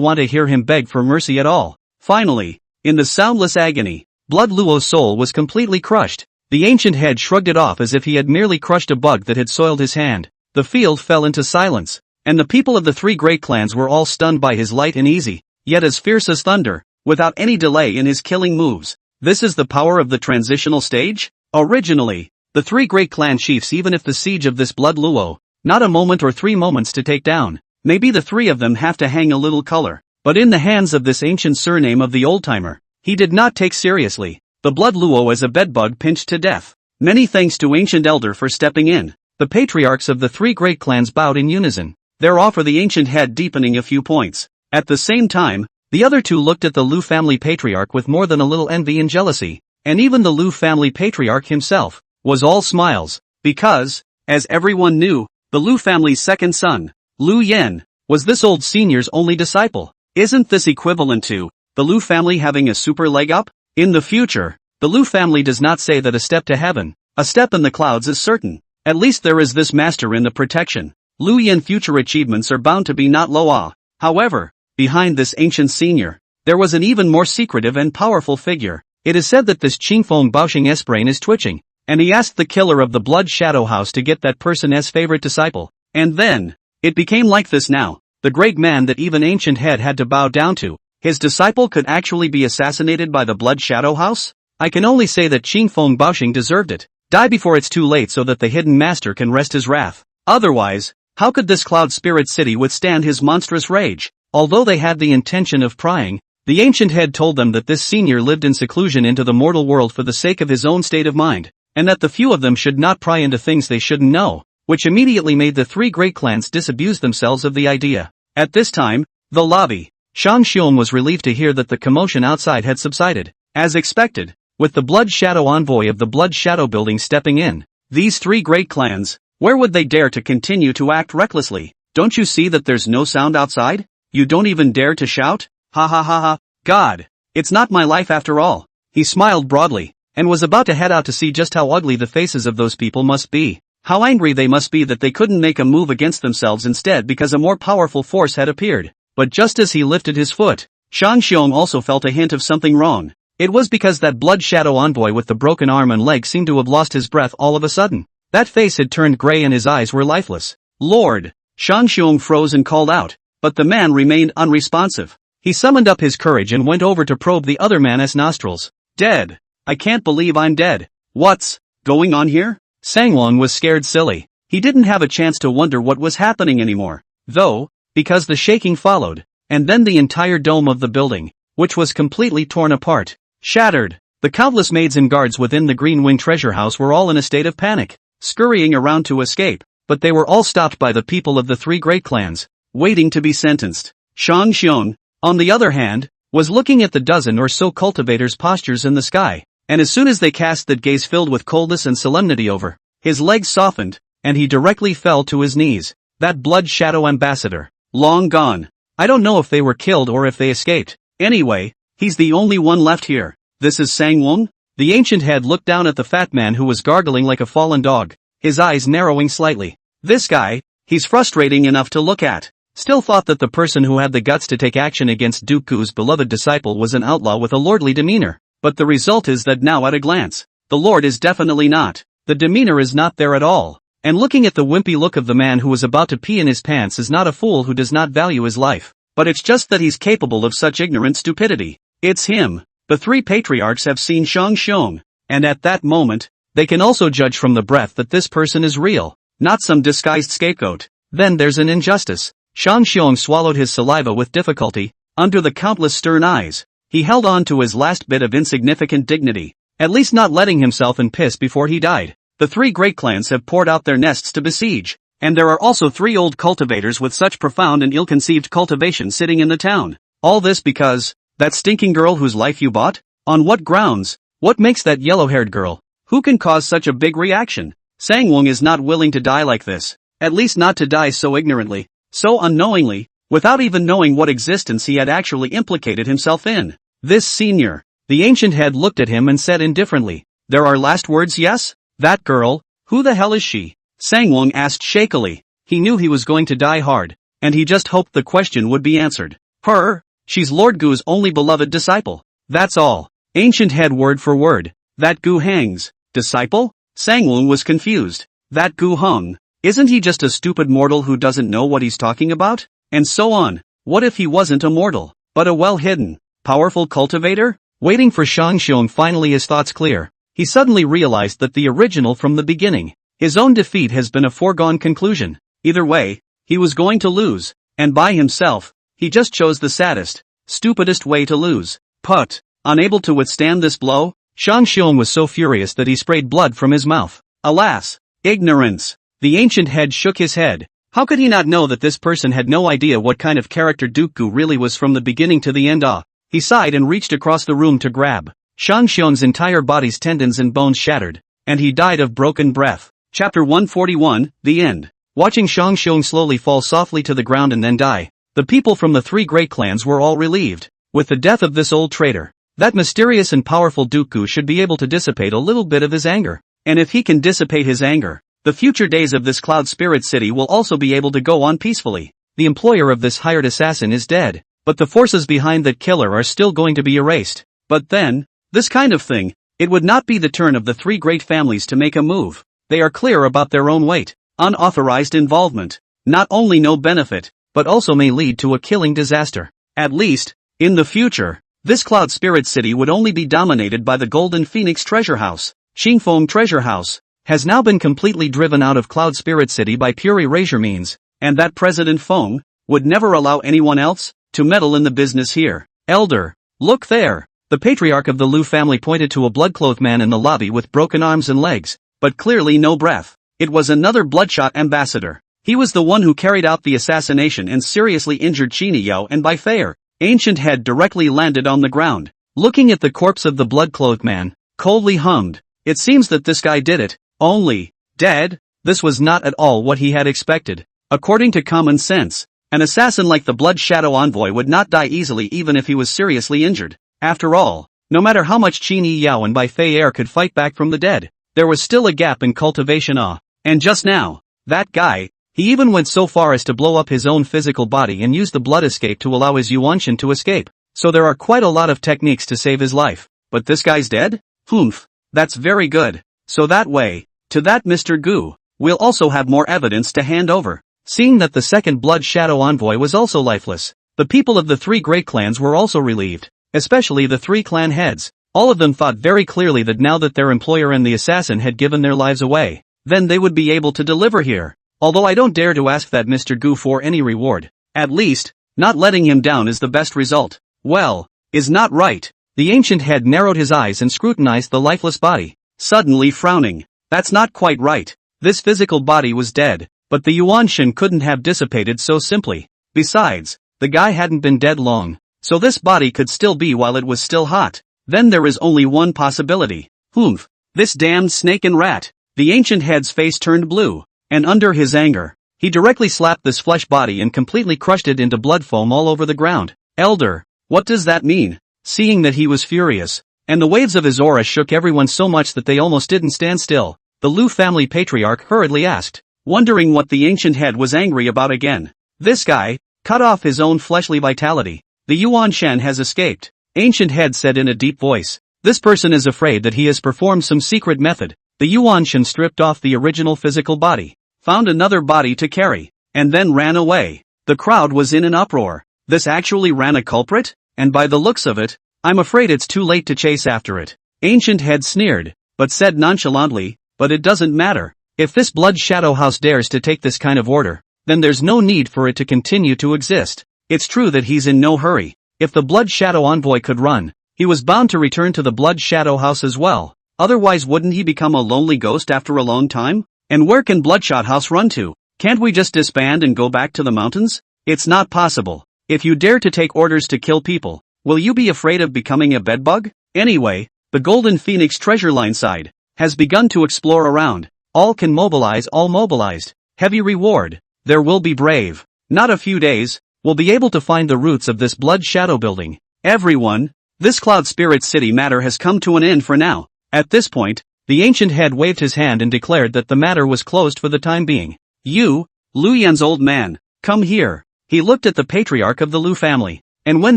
want to hear him beg for mercy at all. Finally, in the soundless agony, Blood Luo's soul was completely crushed. The ancient head shrugged it off as if he had merely crushed a bug that had soiled his hand. The field fell into silence, and the people of the 3 great clans were all stunned by his light and easy, yet as fierce as thunder, without any delay in his killing moves. This is the power of the transitional stage? Originally, the 3 great clan chiefs, even if the siege of this Blood Luo, not a moment or 3 moments to take down, maybe the 3 of them have to hang a little color, but in the hands of this ancient surname of the old-timer, he did not take seriously. The Blood Luo as a bedbug pinched to death. Many thanks to Ancient Elder for stepping in. The patriarchs of the 3 great clans bowed in unison, their awe for the ancient head deepening a few points. At the same time, the other 2 looked at the Lu family patriarch with more than a little envy and jealousy, and even the Lu family patriarch himself was all smiles, because, as everyone knew, the Lu family's second son, Lu Yen, was this old senior's only disciple. Isn't this equivalent to the Lu family having a super leg up? In the future, the Lu family does not say that a step to heaven, a step in the clouds is certain. At least there is this master in the protection. Lu Yen future achievements are bound to be not low. However, behind this ancient senior, there was an even more secretive and powerful figure. It is said that this Qingfeng Baoxing's brain is twitching, and he asked the killer of the Blood Shadow House to get that person's favorite disciple. And then, it became like this now. The great man that even Ancient Head had to bow down to, his disciple could actually be assassinated by the Blood Shadow House? I can only say that Qingfeng Baoxing deserved it. Die before it's too late so that the hidden master can rest his wrath. Otherwise, how could this Cloud Spirit City withstand his monstrous rage? Although they had the intention of prying, the ancient head told them that this senior lived in seclusion into the mortal world for the sake of his own state of mind, and that the few of them should not pry into things they shouldn't know, which immediately made the 3 great clans disabuse themselves of the idea. At this time, The lobby. Shang Xiong was relieved to hear that the commotion outside had subsided. As expected, with the Blood Shadow envoy of the Blood Shadow building stepping in. These three great clans, where would they dare to continue to act recklessly? Don't you see that there's no sound outside? You don't even dare to shout? Ha ha ha ha. God, it's not my life after all. He smiled broadly, and was about to head out to see just how ugly the faces of those people must be. How angry they must be that they couldn't make a move against themselves instead because a more powerful force had appeared. But just as he lifted his foot, Shang Xiong also felt a hint of something wrong. It was because that Blood Shadow envoy with the broken arm and leg seemed to have lost his breath all of a sudden. That face had turned gray and his eyes were lifeless. Lord! Shang Xiong froze and called out, but the man remained unresponsive. He summoned up his courage and went over to probe the other man's nostrils. Dead. I can't believe I'm dead. What's going on here? Sangwon was scared silly. He didn't have a chance to wonder what was happening anymore. Though, because the shaking followed, and then the entire dome of the building, which was completely torn apart, shattered. The countless maids and guards within the Green Wing treasure house were all in a state of panic, scurrying around to escape, but they were all stopped by the people of the three great clans, waiting to be sentenced. Shang Xiong, on the other hand, was looking at the dozen or so cultivators' postures in the sky, and as soon as they cast that gaze filled with coldness and solemnity over, his legs softened, and he directly fell to his knees. That Blood Shadow ambassador. Long gone. I don't know if they were killed or if they escaped. Anyway, he's the only one left here. This is Sangwon? The ancient head looked down at the fat man who was gargling like a fallen dog, his eyes narrowing slightly. This guy, he's frustrating enough to look at. Still thought that the person who had the guts to take action against Dooku's beloved disciple was an outlaw with a lordly demeanor. But the result is that now at a glance, the lord is definitely not. The demeanor is not there at all. And looking at the wimpy look of the man who was about to pee in his pants is not a fool who does not value his life. But it's just that he's capable of such ignorant stupidity. It's him. The three patriarchs have seen Shang Xiong, and at that moment, they can also judge from the breath that this person is real, not some disguised scapegoat. Then there's an injustice. Shang Xiong swallowed his saliva with difficulty. Under the countless stern eyes, he held on to his last bit of insignificant dignity, at least not letting himself in piss before he died. The three great clans have poured out their nests to besiege, and there are also three old cultivators with such profound and ill-conceived cultivation sitting in the town. All this because, that stinking girl whose life you bought? On what grounds? What makes that yellow-haired girl? Who can cause such a big reaction? Sangwon is not willing to die like this, at least not to die so ignorantly, so unknowingly, without even knowing what existence he had actually implicated himself in. This senior, the ancient head looked at him and said indifferently, "There are last words, yes? That girl, who the hell is she?" Sangwon asked shakily. He knew he was going to die hard, and he just hoped the question would be answered. Her? She's Lord Gu's only beloved disciple. That's all. Ancient head word for word. That Gu Heng's disciple? Sangwon was confused. That Gu Heng? Isn't he just a stupid mortal who doesn't know what he's talking about? And so on. What if he wasn't a mortal, but a well-hidden, powerful cultivator? Waiting for Shang Xiong finally his thoughts clear. He suddenly realized that the original from the beginning, his own defeat has been a foregone conclusion. Either way, he was going to lose, and by himself, he just chose the saddest, stupidest way to lose. Put. Unable to withstand this blow, Shang Xiong was so furious that he sprayed blood from his mouth. Alas! Ignorance! The ancient head shook his head. How could he not know that this person had no idea what kind of character Dooku really was from the beginning to the end? He sighed and reached across the room to grab. Shang Xiong's entire body's tendons and bones shattered, and he died of broken breath. Chapter 141, The End. Watching Shang Xiong slowly fall softly to the ground and then die, the people from the three great clans were all relieved. With the death of this old traitor, that mysterious and powerful Dooku should be able to dissipate a little bit of his anger. And if he can dissipate his anger, the future days of this Cloud Spirit City will also be able to go on peacefully. The employer of this hired assassin is dead, but the forces behind that killer are still going to be erased. But then, this kind of thing, it would not be the turn of the three great families to make a move. They are clear about their own weight. Unauthorized involvement, not only no benefit, but also may lead to a killing disaster. At least, in the future, this Cloud Spirit City would only be dominated by the Golden Phoenix Treasure House. Xingfeng Treasure House has now been completely driven out of Cloud Spirit City by pure erasure means, and that President Feng would never allow anyone else to meddle in the business here. Elder, look there. The patriarch of the Liu family pointed to a blood-clothed man in the lobby with broken arms and legs, but clearly no breath. It was another bloodshot ambassador. He was the one who carried out the assassination and seriously injured Qini Yao and Bai Feier. Ancient head directly landed on the ground. Looking at the corpse of the blood-clothed man, coldly hummed. It seems that this guy did it. Only, dead? This was not at all what he had expected. According to common sense, an assassin like the Blood Shadow Envoy would not die easily even if he was seriously injured. After all, no matter how much Qini Yao and Bai Feier could fight back from the dead, there was still a gap in cultivation. And just now, that guy, he even went so far as to blow up his own physical body and use the blood escape to allow his Yuanshan to escape. So there are quite a lot of techniques to save his life. But this guy's dead? Humph. That's very good. So that way, to that Mr. Gu, we'll also have more evidence to hand over. Seeing that the second Blood Shadow Envoy was also lifeless, the people of the three great clans were also relieved, especially the three clan heads. All of them thought very clearly that now that their employer and the assassin had given their lives away, then they would be able to deliver here. Although I don't dare to ask that Mr. Gu for any reward. At least, not letting him down is the best result. Well, is not right. The ancient head narrowed his eyes and scrutinized the lifeless body, suddenly frowning. That's not quite right. This physical body was dead, but the Yuanshan couldn't have dissipated so simply. Besides, the guy hadn't been dead long, so this body could still be while it was still hot. Then there is only one possibility. Humph. This damned snake and rat. The ancient head's face turned blue. And under his anger, he directly slapped this flesh body and completely crushed it into blood foam all over the ground. Elder, what does that mean? Seeing that he was furious, and the waves of his aura shook everyone so much that they almost didn't stand still, the Lu family patriarch hurriedly asked, wondering what the ancient head was angry about again. This guy, cut off his own fleshly vitality. The Yuan Shan has escaped. Ancient head said in a deep voice. This person is afraid that he has performed some secret method. The Yuan Shan stripped off the original physical body, found another body to carry, and then ran away. The crowd was in an uproar. This actually ran a culprit? And by the looks of it, I'm afraid it's too late to chase after it. Ancient head sneered, but said nonchalantly, but it doesn't matter. If this Blood Shadow House dares to take this kind of order, then there's no need for it to continue to exist. It's true that he's in no hurry. If the Blood Shadow Envoy could run, he was bound to return to the Blood Shadow House as well. Otherwise wouldn't he become a lonely ghost after a long time? And where can Bloodshot House run to? Can't we just disband and go back to the mountains? It's not possible. If you dare to take orders to kill people, will you be afraid of becoming a bedbug? Anyway, the Golden Phoenix treasure line side has begun to explore around. All can mobilize, all mobilized. Heavy reward. There will be brave. Not a few days, we'll be able to find the roots of this Blood Shadow building. Everyone, this Cloud Spirit City matter has come to an end for now. At this point, the ancient head waved his hand and declared that the matter was closed for the time being. You, Lu Yan's old man, come here. He looked at the patriarch of the Lu family, and when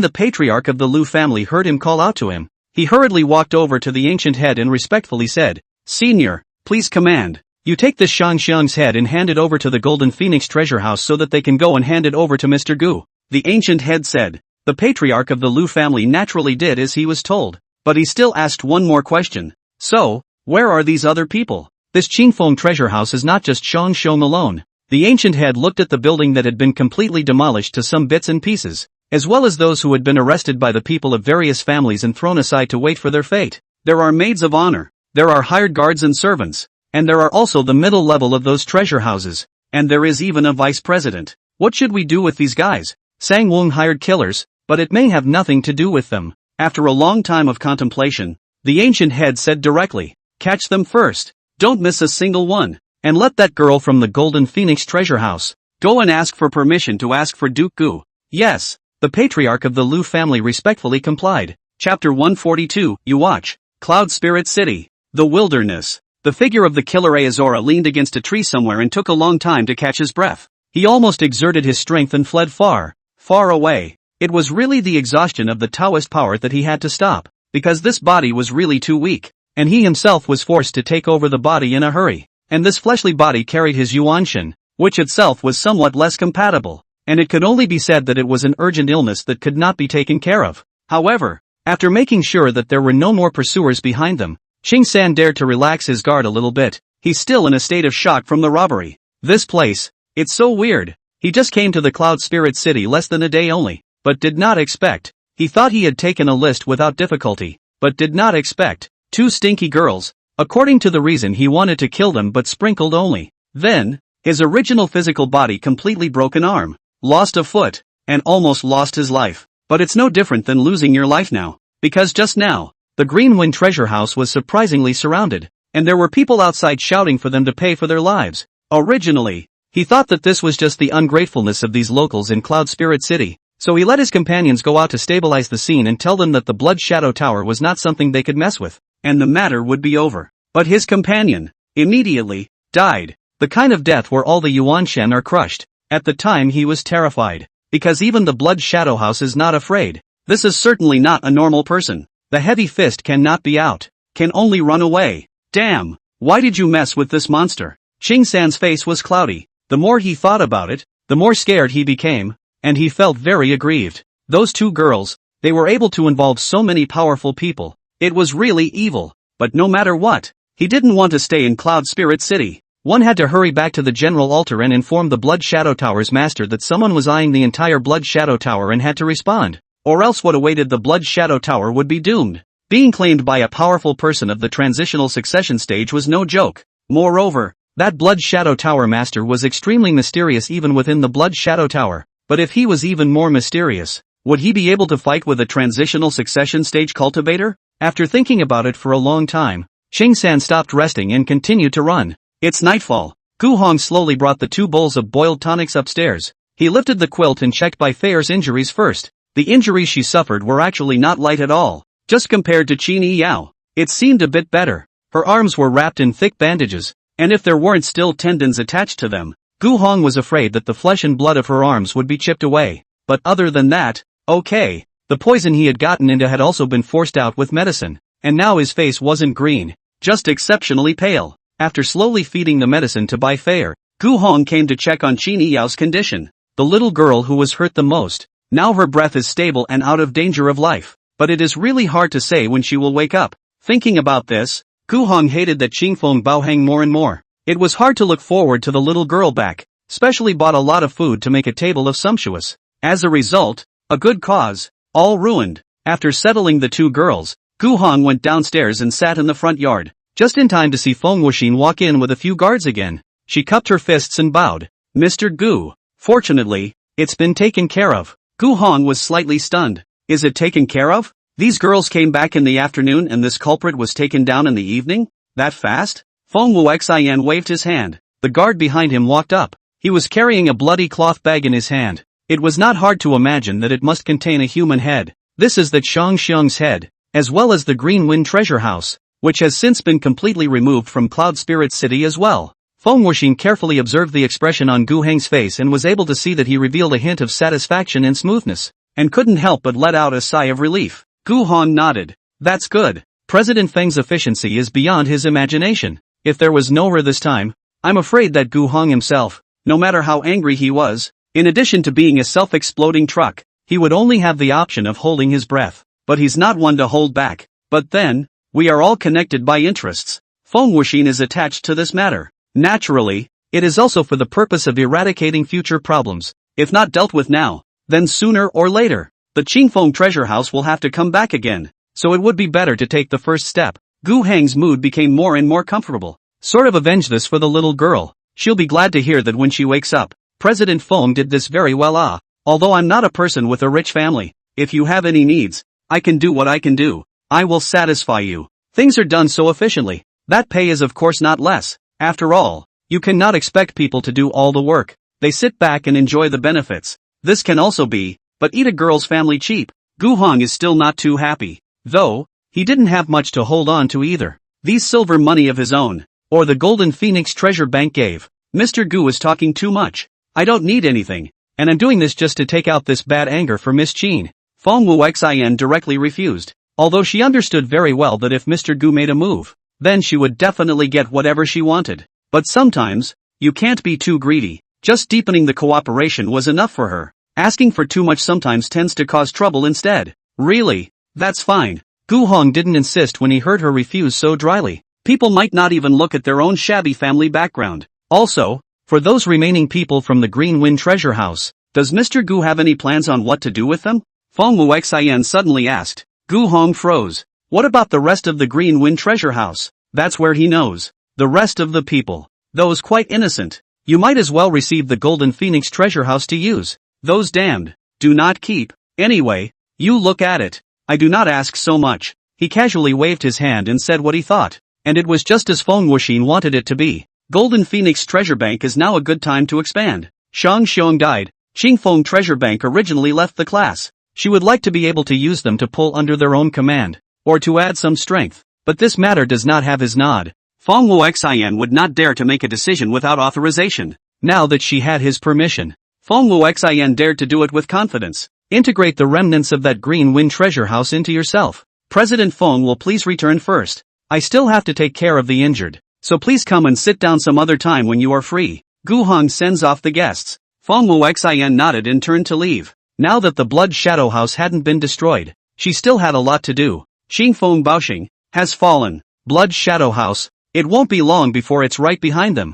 the patriarch of the Lu family heard him call out to him, he hurriedly walked over to the ancient head and respectfully said, Senior, please command. You take this Shang Xiang's head and hand it over to the Golden Phoenix treasure house so that they can go and hand it over to Mr. Gu. The ancient head said. The patriarch of the Lu family naturally did as he was told, but he still asked one more question. So, where are these other people? This Qingfeng treasure house is not just Shang Xiong alone. The ancient head looked at the building that had been completely demolished to some bits and pieces, as well as those who had been arrested by the people of various families and thrown aside to wait for their fate. There are maids of honor, there are hired guards and servants, and there are also the middle level of those treasure houses, and there is even a vice president. What should we do with these guys? Sang Wong hired killers, but it may have nothing to do with them. After a long time of contemplation, the ancient head said directly, catch them first, don't miss a single one, and let that girl from the Golden Phoenix treasure house go and ask for permission to ask for Duke Gu. Yes, the patriarch of the Lu family respectfully complied. Chapter 142, You Watch, Cloud Spirit City, the wilderness. The figure of the killer Azora leaned against a tree somewhere and took a long time to catch his breath. He almost exerted his strength and fled far, far away. It was really the exhaustion of the Taoist power that he had to stop, because this body was really too weak, and he himself was forced to take over the body in a hurry. And this fleshly body carried his Yuanshan, which itself was somewhat less compatible, and it could only be said that it was an urgent illness that could not be taken care of. However, after making sure that there were no more pursuers behind them, Qing San dared to relax his guard a little bit. He's still in a state of shock from the robbery. This place, it's so weird. He just came to the Cloud Spirit City less than a day only, but did not expect. He thought he had taken a list without difficulty, but did not expect. 2 stinky girls, according to the reason he wanted to kill them but sprinkled only. Then, His original physical body completely broke an arm, lost a foot, and almost lost his life. But it's no different than losing your life now. Because just now, the Green Wind treasure house was surprisingly surrounded, and there were people outside shouting for them to pay for their lives. Originally, he thought that this was just the ungratefulness of these locals in Cloud Spirit City, so he let his companions go out to stabilize the scene and tell them that the Blood Shadow Tower was not something they could mess with, and the matter would be over. But his companion, immediately, died. The kind of death where all the Yuan Shen are crushed. At the time he was terrified. Because even the Blood Shadow House is not afraid. This is certainly not a normal person. The heavy fist cannot be out. Can only run away. Damn! Why did you mess with this monster? Ching San's face was cloudy. The more he thought about it, the more scared he became, and he felt very aggrieved. Those two girls, they were able to involve so many powerful people. It was really evil. But no matter what, he didn't want to stay in Cloud Spirit City. One had to hurry back to the General Altar and inform the Blood Shadow Tower's master that someone was eyeing the entire Blood Shadow Tower and had to respond. Or else what awaited the Blood Shadow Tower would be doomed. Being claimed by a powerful person of the transitional succession stage was no joke. Moreover, that Blood Shadow Tower master was extremely mysterious even within the Blood Shadow Tower. But if he was even more mysterious, would he be able to fight with a transitional succession stage cultivator? After thinking about it for a long time, Ching San stopped resting and continued to run. It's nightfall. Gu Hong slowly brought the 2 bowls of boiled tonics upstairs. He lifted the quilt and checked Bai Fei's injuries first. The injuries she suffered were actually not light at all. Just compared to Qin Yi Yao, it seemed a bit better. Her arms were wrapped in thick bandages, and if there weren't still tendons attached to them, Gu Hong was afraid that the flesh and blood of her arms would be chipped away. But other than that, okay. The poison he had gotten into had also been forced out with medicine, and now his face wasn't green, just exceptionally pale. After slowly feeding the medicine to Bai Fei, Gu Hong came to check on Qin Yi Yao's condition, the little girl who was hurt the most. Now her breath is stable and out of danger of life, but it is really hard to say when she will wake up. Thinking about this, Gu Hong hated that Qingfeng Bao Heng more and more. It was hard to look forward to the little girl back, specially bought a lot of food to make a table of sumptuous. As a result, a good cause, all ruined. After settling the 2 girls, Gu Hong went downstairs and sat in the front yard. Just in time to see Feng Wuxin walk in with a few guards again. She cupped her fists and bowed. Mr. Gu, fortunately, it's been taken care of. Gu Hong was slightly stunned. Is it taken care of? These girls came back in the afternoon and this culprit was taken down in the evening? That fast? Feng Wuxian waved his hand. The guard behind him walked up. He was carrying a bloody cloth bag in his hand. It was not hard to imagine that it must contain a human head. This is the Chang Xiang's head, as well as the Green Wind treasure house, which has since been completely removed from Cloud Spirit City as well. Feng Wuxin carefully observed the expression on Gu Heng's face and was able to see that he revealed a hint of satisfaction and smoothness, and couldn't help but let out a sigh of relief. Gu Hong nodded. That's good. President Feng's efficiency is beyond his imagination. If there was no her this time, I'm afraid that Gu Hong himself, no matter how angry he was, in addition to being a self-exploding truck, he would only have the option of holding his breath. But he's not one to hold back. But then, we are all connected by interests. Feng Wuxin is attached to this matter. Naturally, it is also for the purpose of eradicating future problems. If not dealt with now, then sooner or later, the Qingfeng treasure house will have to come back again. So it would be better to take the first step. Gu Heng's mood became more and more comfortable. Sort of avenge this for the little girl. She'll be glad to hear that when she wakes up. President Feng did this very well. Although I'm not a person with a rich family, if you have any needs, I can do what I can do. I will satisfy you. Things are done so efficiently. That pay is of course not less. After all, you cannot expect people to do all the work. They sit back and enjoy the benefits. This can also be, but eat a girl's family cheap. Gu Hong is still not too happy. Though, he didn't have much to hold on to either. These silver money of his own, or the Golden Phoenix Treasure Bank gave. Mr. Gu is talking too much. I don't need anything, and I'm doing this just to take out this bad anger for Miss Qin. Feng Wuxian directly refused, although she understood very well that if Mr. Gu made a move, then she would definitely get whatever she wanted. But sometimes, you can't be too greedy. Just deepening the cooperation was enough for her. Asking for too much sometimes tends to cause trouble instead. Really? That's fine. Gu Hong didn't insist when he heard her refuse so dryly. People might not even look at their own shabby family background. Also, for those remaining people from the Green Wind treasure house, does Mr. Gu have any plans on what to do with them? Feng Wuxian suddenly asked. Gu Hong froze. What about the rest of the Green Wind treasure house? That's where he knows. The rest of the people. Those quite innocent. You might as well receive the Golden Phoenix treasure house to use. Those damned. Do not keep. Anyway, you look at it. I do not ask so much. He casually waved his hand and said what he thought. And it was just as Feng Wuxin wanted it to be. Golden Phoenix Treasure Bank is now a good time to expand. Shang Xiong died. Qingfeng Treasure Bank originally left the class. She would like to be able to use them to pull under their own command, or to add some strength. But this matter does not have his nod. Feng Wuxian would not dare to make a decision without authorization. Now that she had his permission, Feng Wuxian dared to do it with confidence. Integrate the remnants of that Green Wind treasure house into yourself. President Feng will please return first. I still have to take care of the injured, so please come and sit down some other time when you are free. Gu Hong sends off the guests. Feng Wuxian nodded and turned to leave. Now that the Blood Shadow House hadn't been destroyed, she still had a lot to do. Xingfeng Baoxing has fallen. Blood Shadow House. It won't be long before it's right behind them.